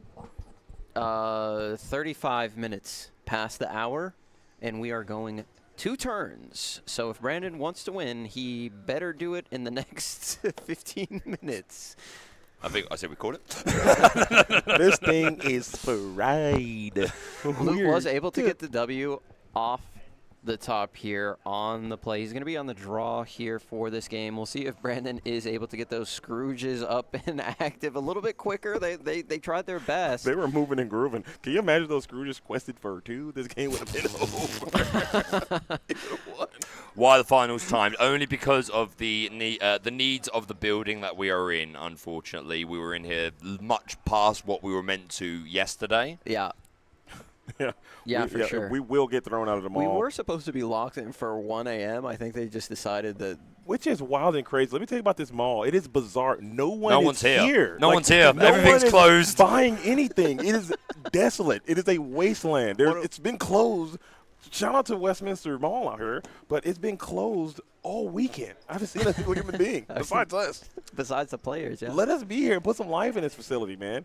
[SPEAKER 5] 35 minutes past the hour, and we are going 2 turns. So if Brandon wants to win, he better do it in the next 15 minutes.
[SPEAKER 4] I said we called it.
[SPEAKER 7] This thing is fried.
[SPEAKER 5] Luke was able to get the W off the top here on the play. He's going to be on the draw here for this game. We'll see if Brandon is able to get those Scrooges up and active a little bit quicker. They tried their best.
[SPEAKER 7] They were moving and grooving. Can you imagine those Scrooges quested for 2? This game would have been over.
[SPEAKER 4] Why the finals timed? Only because of the needs of the building that we are in, unfortunately. We were in here much past what we were meant to yesterday.
[SPEAKER 5] Yeah.
[SPEAKER 7] Yeah,
[SPEAKER 5] for sure.
[SPEAKER 7] We will get thrown out of the mall.
[SPEAKER 5] We were supposed to be locked in for 1 a.m. I think they just decided that.
[SPEAKER 7] Which is wild and crazy. Let me tell you about this mall. It is bizarre. No one's here.
[SPEAKER 4] No one's here.
[SPEAKER 7] No
[SPEAKER 4] Everything's
[SPEAKER 7] one is
[SPEAKER 4] closed.
[SPEAKER 7] Buying anything. It is desolate. It is a wasteland. It's been closed. Shout out to Westminster Mall out here, but it's been closed all weekend. I haven't seen a single human being besides us.
[SPEAKER 5] Besides the players, yeah.
[SPEAKER 7] Let us be here and put some life in this facility, man.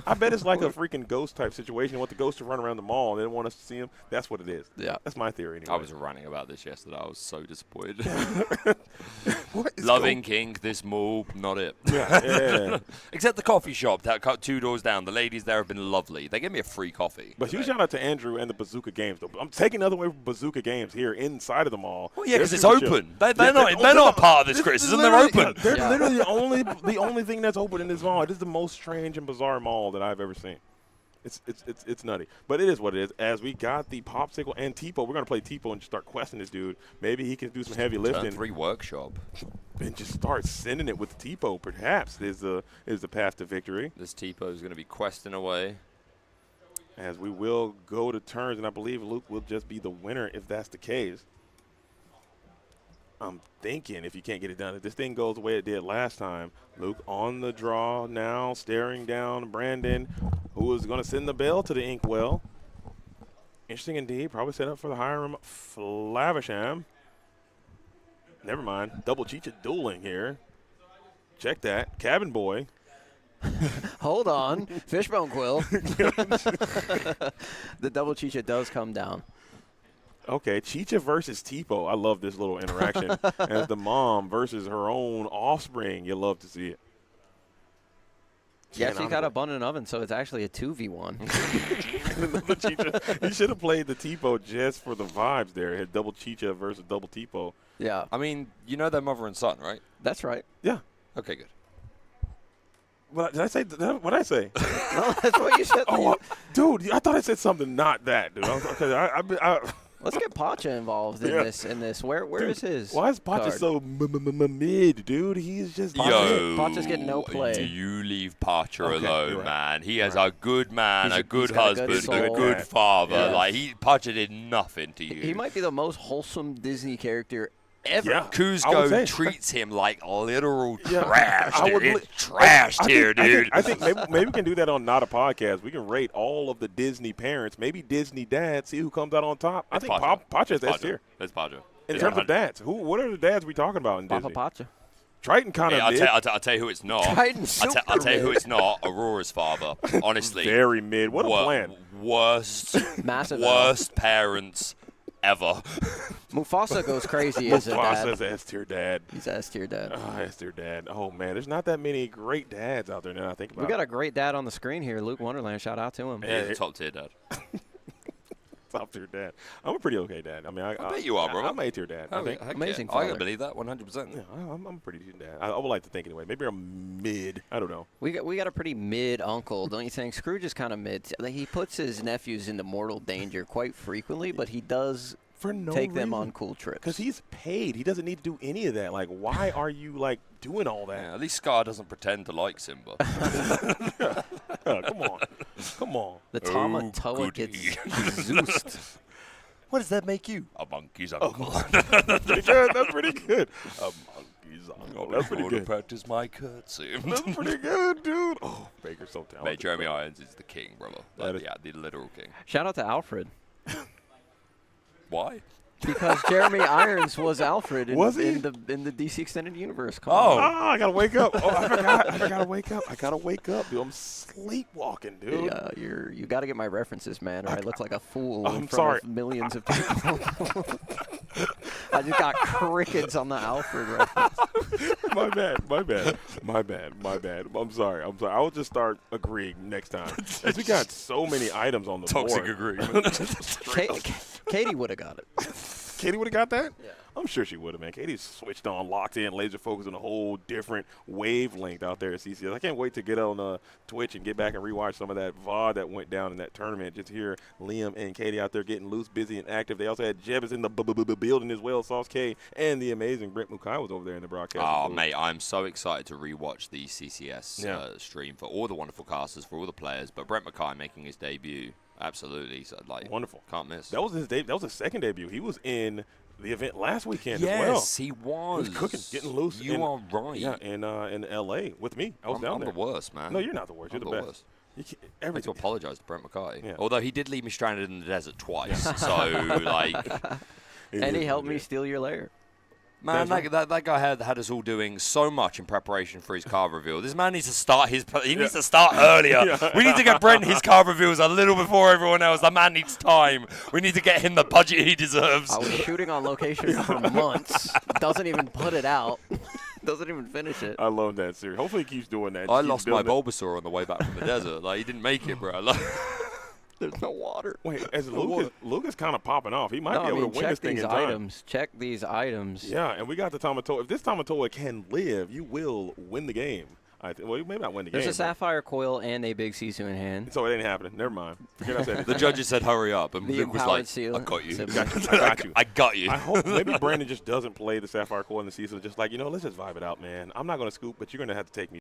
[SPEAKER 7] I bet it's like a freaking ghost type situation. You want the ghost to run around the mall and they don't want us to see him. That's what it is.
[SPEAKER 5] Yeah.
[SPEAKER 7] That's my theory anyway.
[SPEAKER 4] I was ranting about this yesterday. I was so disappointed. Loving King, this mall, not it.
[SPEAKER 7] Yeah.
[SPEAKER 4] Except the coffee shop that cut 2 doors down. The ladies there have been lovely. They gave me a free coffee.
[SPEAKER 7] But huge shout out to Andrew and the Bazooka Games, though. I'm taking another way from Bazooka Games here inside of the mall.
[SPEAKER 4] Well, yeah, because it's open. They're not part of this criticism. They're open.
[SPEAKER 7] They're literally the only thing that's open in this mall. It is the most strange and bizarre mall that I've ever seen. It's nutty. But it is what it is. As we got the Popsicle and Tipo, we're going to play Tipo and just start questing this dude. Maybe he can do some heavy lifting.
[SPEAKER 4] Turn 3 workshop.
[SPEAKER 7] And just start sending it with Tipo, perhaps, is the path to victory.
[SPEAKER 4] This Tipo is going to be questing away.
[SPEAKER 7] As we will go to turns, and I believe Luke will just be the winner if that's the case. I'm thinking if you can't get it done, if this thing goes the way it did last time, Luke on the draw now, staring down Brandon, who is going to send the bell to the Inkwell. Interesting indeed. Probably set up for the Hiram Flavisham. Never mind. Double Chicha dueling here. Check that. Cabin Boy.
[SPEAKER 5] Hold on. Fishbone Quill. The double Chicha does come down.
[SPEAKER 7] Okay, Chicha versus Tipo. I love this little interaction. As the mom versus her own offspring, you love to see it.
[SPEAKER 5] Yeah, she's got a bun in an oven, so it's actually a 2v1.
[SPEAKER 7] He should have played the Tipo just for the vibes there. It had double Chicha versus double Tipo.
[SPEAKER 5] Yeah.
[SPEAKER 4] I mean, you know they're mother and son, right?
[SPEAKER 5] That's right.
[SPEAKER 7] Yeah.
[SPEAKER 4] Okay, good.
[SPEAKER 7] What did I say? What did I say?
[SPEAKER 5] No, that's what you said.
[SPEAKER 7] Dude, I thought I said something not that, dude.
[SPEAKER 5] Let's get Pacha involved in this. Where
[SPEAKER 7] dude,
[SPEAKER 5] is his?
[SPEAKER 7] Why is Pacha
[SPEAKER 5] card?
[SPEAKER 7] so mid, dude? He's just
[SPEAKER 5] Pacha's getting no play.
[SPEAKER 4] Do you leave Pacha
[SPEAKER 7] Okay,
[SPEAKER 4] alone,
[SPEAKER 7] you're right.
[SPEAKER 4] man? He is a good man, a good
[SPEAKER 5] got a
[SPEAKER 4] husband,
[SPEAKER 5] good
[SPEAKER 4] a
[SPEAKER 5] soul.
[SPEAKER 4] good father.
[SPEAKER 5] Yeah.
[SPEAKER 4] Like Pacha did nothing to you.
[SPEAKER 5] He might be the most wholesome Disney character ever.
[SPEAKER 7] Yeah.
[SPEAKER 4] Kuzco treats him like literal trash, dude. It's trash here, dude.
[SPEAKER 7] I think maybe we can do that on Not a Podcast. We can rate all of the Disney parents, maybe Disney dads, see who comes out on top. I think Pacha is S tier.
[SPEAKER 4] It's Pacha.
[SPEAKER 7] In terms of dads, what are the dads we talking about in Disney?
[SPEAKER 5] Pacha.
[SPEAKER 7] Triton kind of mid.
[SPEAKER 4] I'll tell you who it's not. I'll tell you who it's not. Aurora's father. Honestly.
[SPEAKER 7] Very mid. What a plan.
[SPEAKER 4] Worst parents ever.
[SPEAKER 5] Mufasa goes crazy as a dad.
[SPEAKER 7] Mufasa's S tier dad.
[SPEAKER 5] He's S tier dad.
[SPEAKER 7] S tier dad. Oh man, there's not that many great dads out there now. I think about
[SPEAKER 5] We got a great dad on the screen here, Luke Wonderland. Shout out to him.
[SPEAKER 4] Yeah, he's a top tier dad.
[SPEAKER 7] Top tier dad. I'm a pretty okay dad. I mean, I
[SPEAKER 4] bet you are, bro.
[SPEAKER 7] I'm A tier dad. I think.
[SPEAKER 5] Amazing.
[SPEAKER 4] I can believe that 100%.
[SPEAKER 7] Yeah, I'm a pretty decent dad. I would like to think anyway. Maybe I'm mid. I don't know.
[SPEAKER 5] We got a pretty mid uncle, don't you think? Scrooge is kind of mid. He puts his nephews into mortal danger quite frequently, but he does
[SPEAKER 7] for no
[SPEAKER 5] take them
[SPEAKER 7] reason.
[SPEAKER 5] on cool trips.
[SPEAKER 7] Because he's paid. He doesn't need to do any of that. Like, why are you, like, doing all that?
[SPEAKER 4] Yeah, at least Scar doesn't pretend to like Simba.
[SPEAKER 7] Come on. Come on.
[SPEAKER 5] The Tamatoa gets Zeused.
[SPEAKER 4] What does that make you? A monkey's uncle.
[SPEAKER 7] That's pretty good. That's pretty good. A monkey's uncle. That's pretty
[SPEAKER 4] to
[SPEAKER 7] good.
[SPEAKER 4] practice my curtsy.
[SPEAKER 7] That's pretty good, dude. Oh, Baker's so talented.
[SPEAKER 4] Mate, Jeremy Irons is the king, brother. The literal king.
[SPEAKER 5] Shout out to Alfred.
[SPEAKER 4] Why?
[SPEAKER 5] Because Jeremy Irons was Alfred in the DC Extended Universe.
[SPEAKER 7] I gotta wake up. I gotta wake up. I gotta wake up, dude. I'm sleepwalking, dude.
[SPEAKER 5] Yeah, you got to get my references, man, or I look like a fool in front
[SPEAKER 7] sorry.
[SPEAKER 5] of millions of people. I just got crickets on the Alfred reference.
[SPEAKER 7] My bad. I'm sorry. I will just start agreeing next time. We got so many items on the
[SPEAKER 4] Toxic
[SPEAKER 7] board.
[SPEAKER 4] agreement.
[SPEAKER 5] Katie would have got it.
[SPEAKER 7] Katie would have got that?
[SPEAKER 5] Yeah.
[SPEAKER 7] I'm sure she would have, man. Katie's switched on, locked in, laser focused on a whole different wavelength out there at CCS. I can't wait to get on Twitch and get back and rewatch some of that VOD that went down in that tournament. Just hear Liam and Katie out there getting loose, busy, and active. They also had Jebus in the building as well, Sauce K, and the amazing Brent Mukai was over there in the broadcast.
[SPEAKER 4] Oh, mate, I'm so excited to rewatch the CCS stream for all the wonderful casters, for all the players. But Brent Mukai making his debut, absolutely. So, like,
[SPEAKER 7] wonderful.
[SPEAKER 4] Can't miss.
[SPEAKER 7] That was his that was his second debut. He was in the event last weekend as well.
[SPEAKER 4] Yes, he was.
[SPEAKER 7] He was cooking, getting loose.
[SPEAKER 4] You are right.
[SPEAKER 7] Yeah, in L.A. with me. I was down
[SPEAKER 4] I'm
[SPEAKER 7] there.
[SPEAKER 4] the worst, man.
[SPEAKER 7] No, you're not the worst. You're the best.
[SPEAKER 4] Worst. I need to apologize to Brent Mackay.
[SPEAKER 7] Yeah.
[SPEAKER 4] Although he did leave me stranded in the desert twice. So, like.
[SPEAKER 5] And he helped me steal your lair.
[SPEAKER 4] Man, that guy had us all doing so much in preparation for his card reveal. This man needs to start needs to start earlier. We need to get Brent his card reveals a little before everyone else. The man needs time. We need to get him the budget he deserves.
[SPEAKER 5] I was shooting on location for months. Doesn't even put it out. Doesn't even finish it.
[SPEAKER 7] I love that series. Hopefully he keeps doing that.
[SPEAKER 4] I lost my Bulbasaur on the way back from the desert. Like, he didn't make it, bro.
[SPEAKER 5] There's no water.
[SPEAKER 7] Wait, as Lucas kind of popping off. He might be able to win this thing in time.
[SPEAKER 5] Check these items.
[SPEAKER 7] Yeah, and we got the Tamatoa. If this Tamatoa can live, you will win the game. Well, you may not win the game.
[SPEAKER 5] There's a Sapphire Coil and a big Sisu in hand.
[SPEAKER 7] So it ain't happening. Never mind. Forget I said
[SPEAKER 4] The judges said hurry up, and Luke was like, I got you. I got you.
[SPEAKER 7] I hope maybe Brandon just doesn't play the Sapphire Coil and the Sisu. Just like, let's just vibe it out, man. I'm not going to scoop, but you're going to have to take me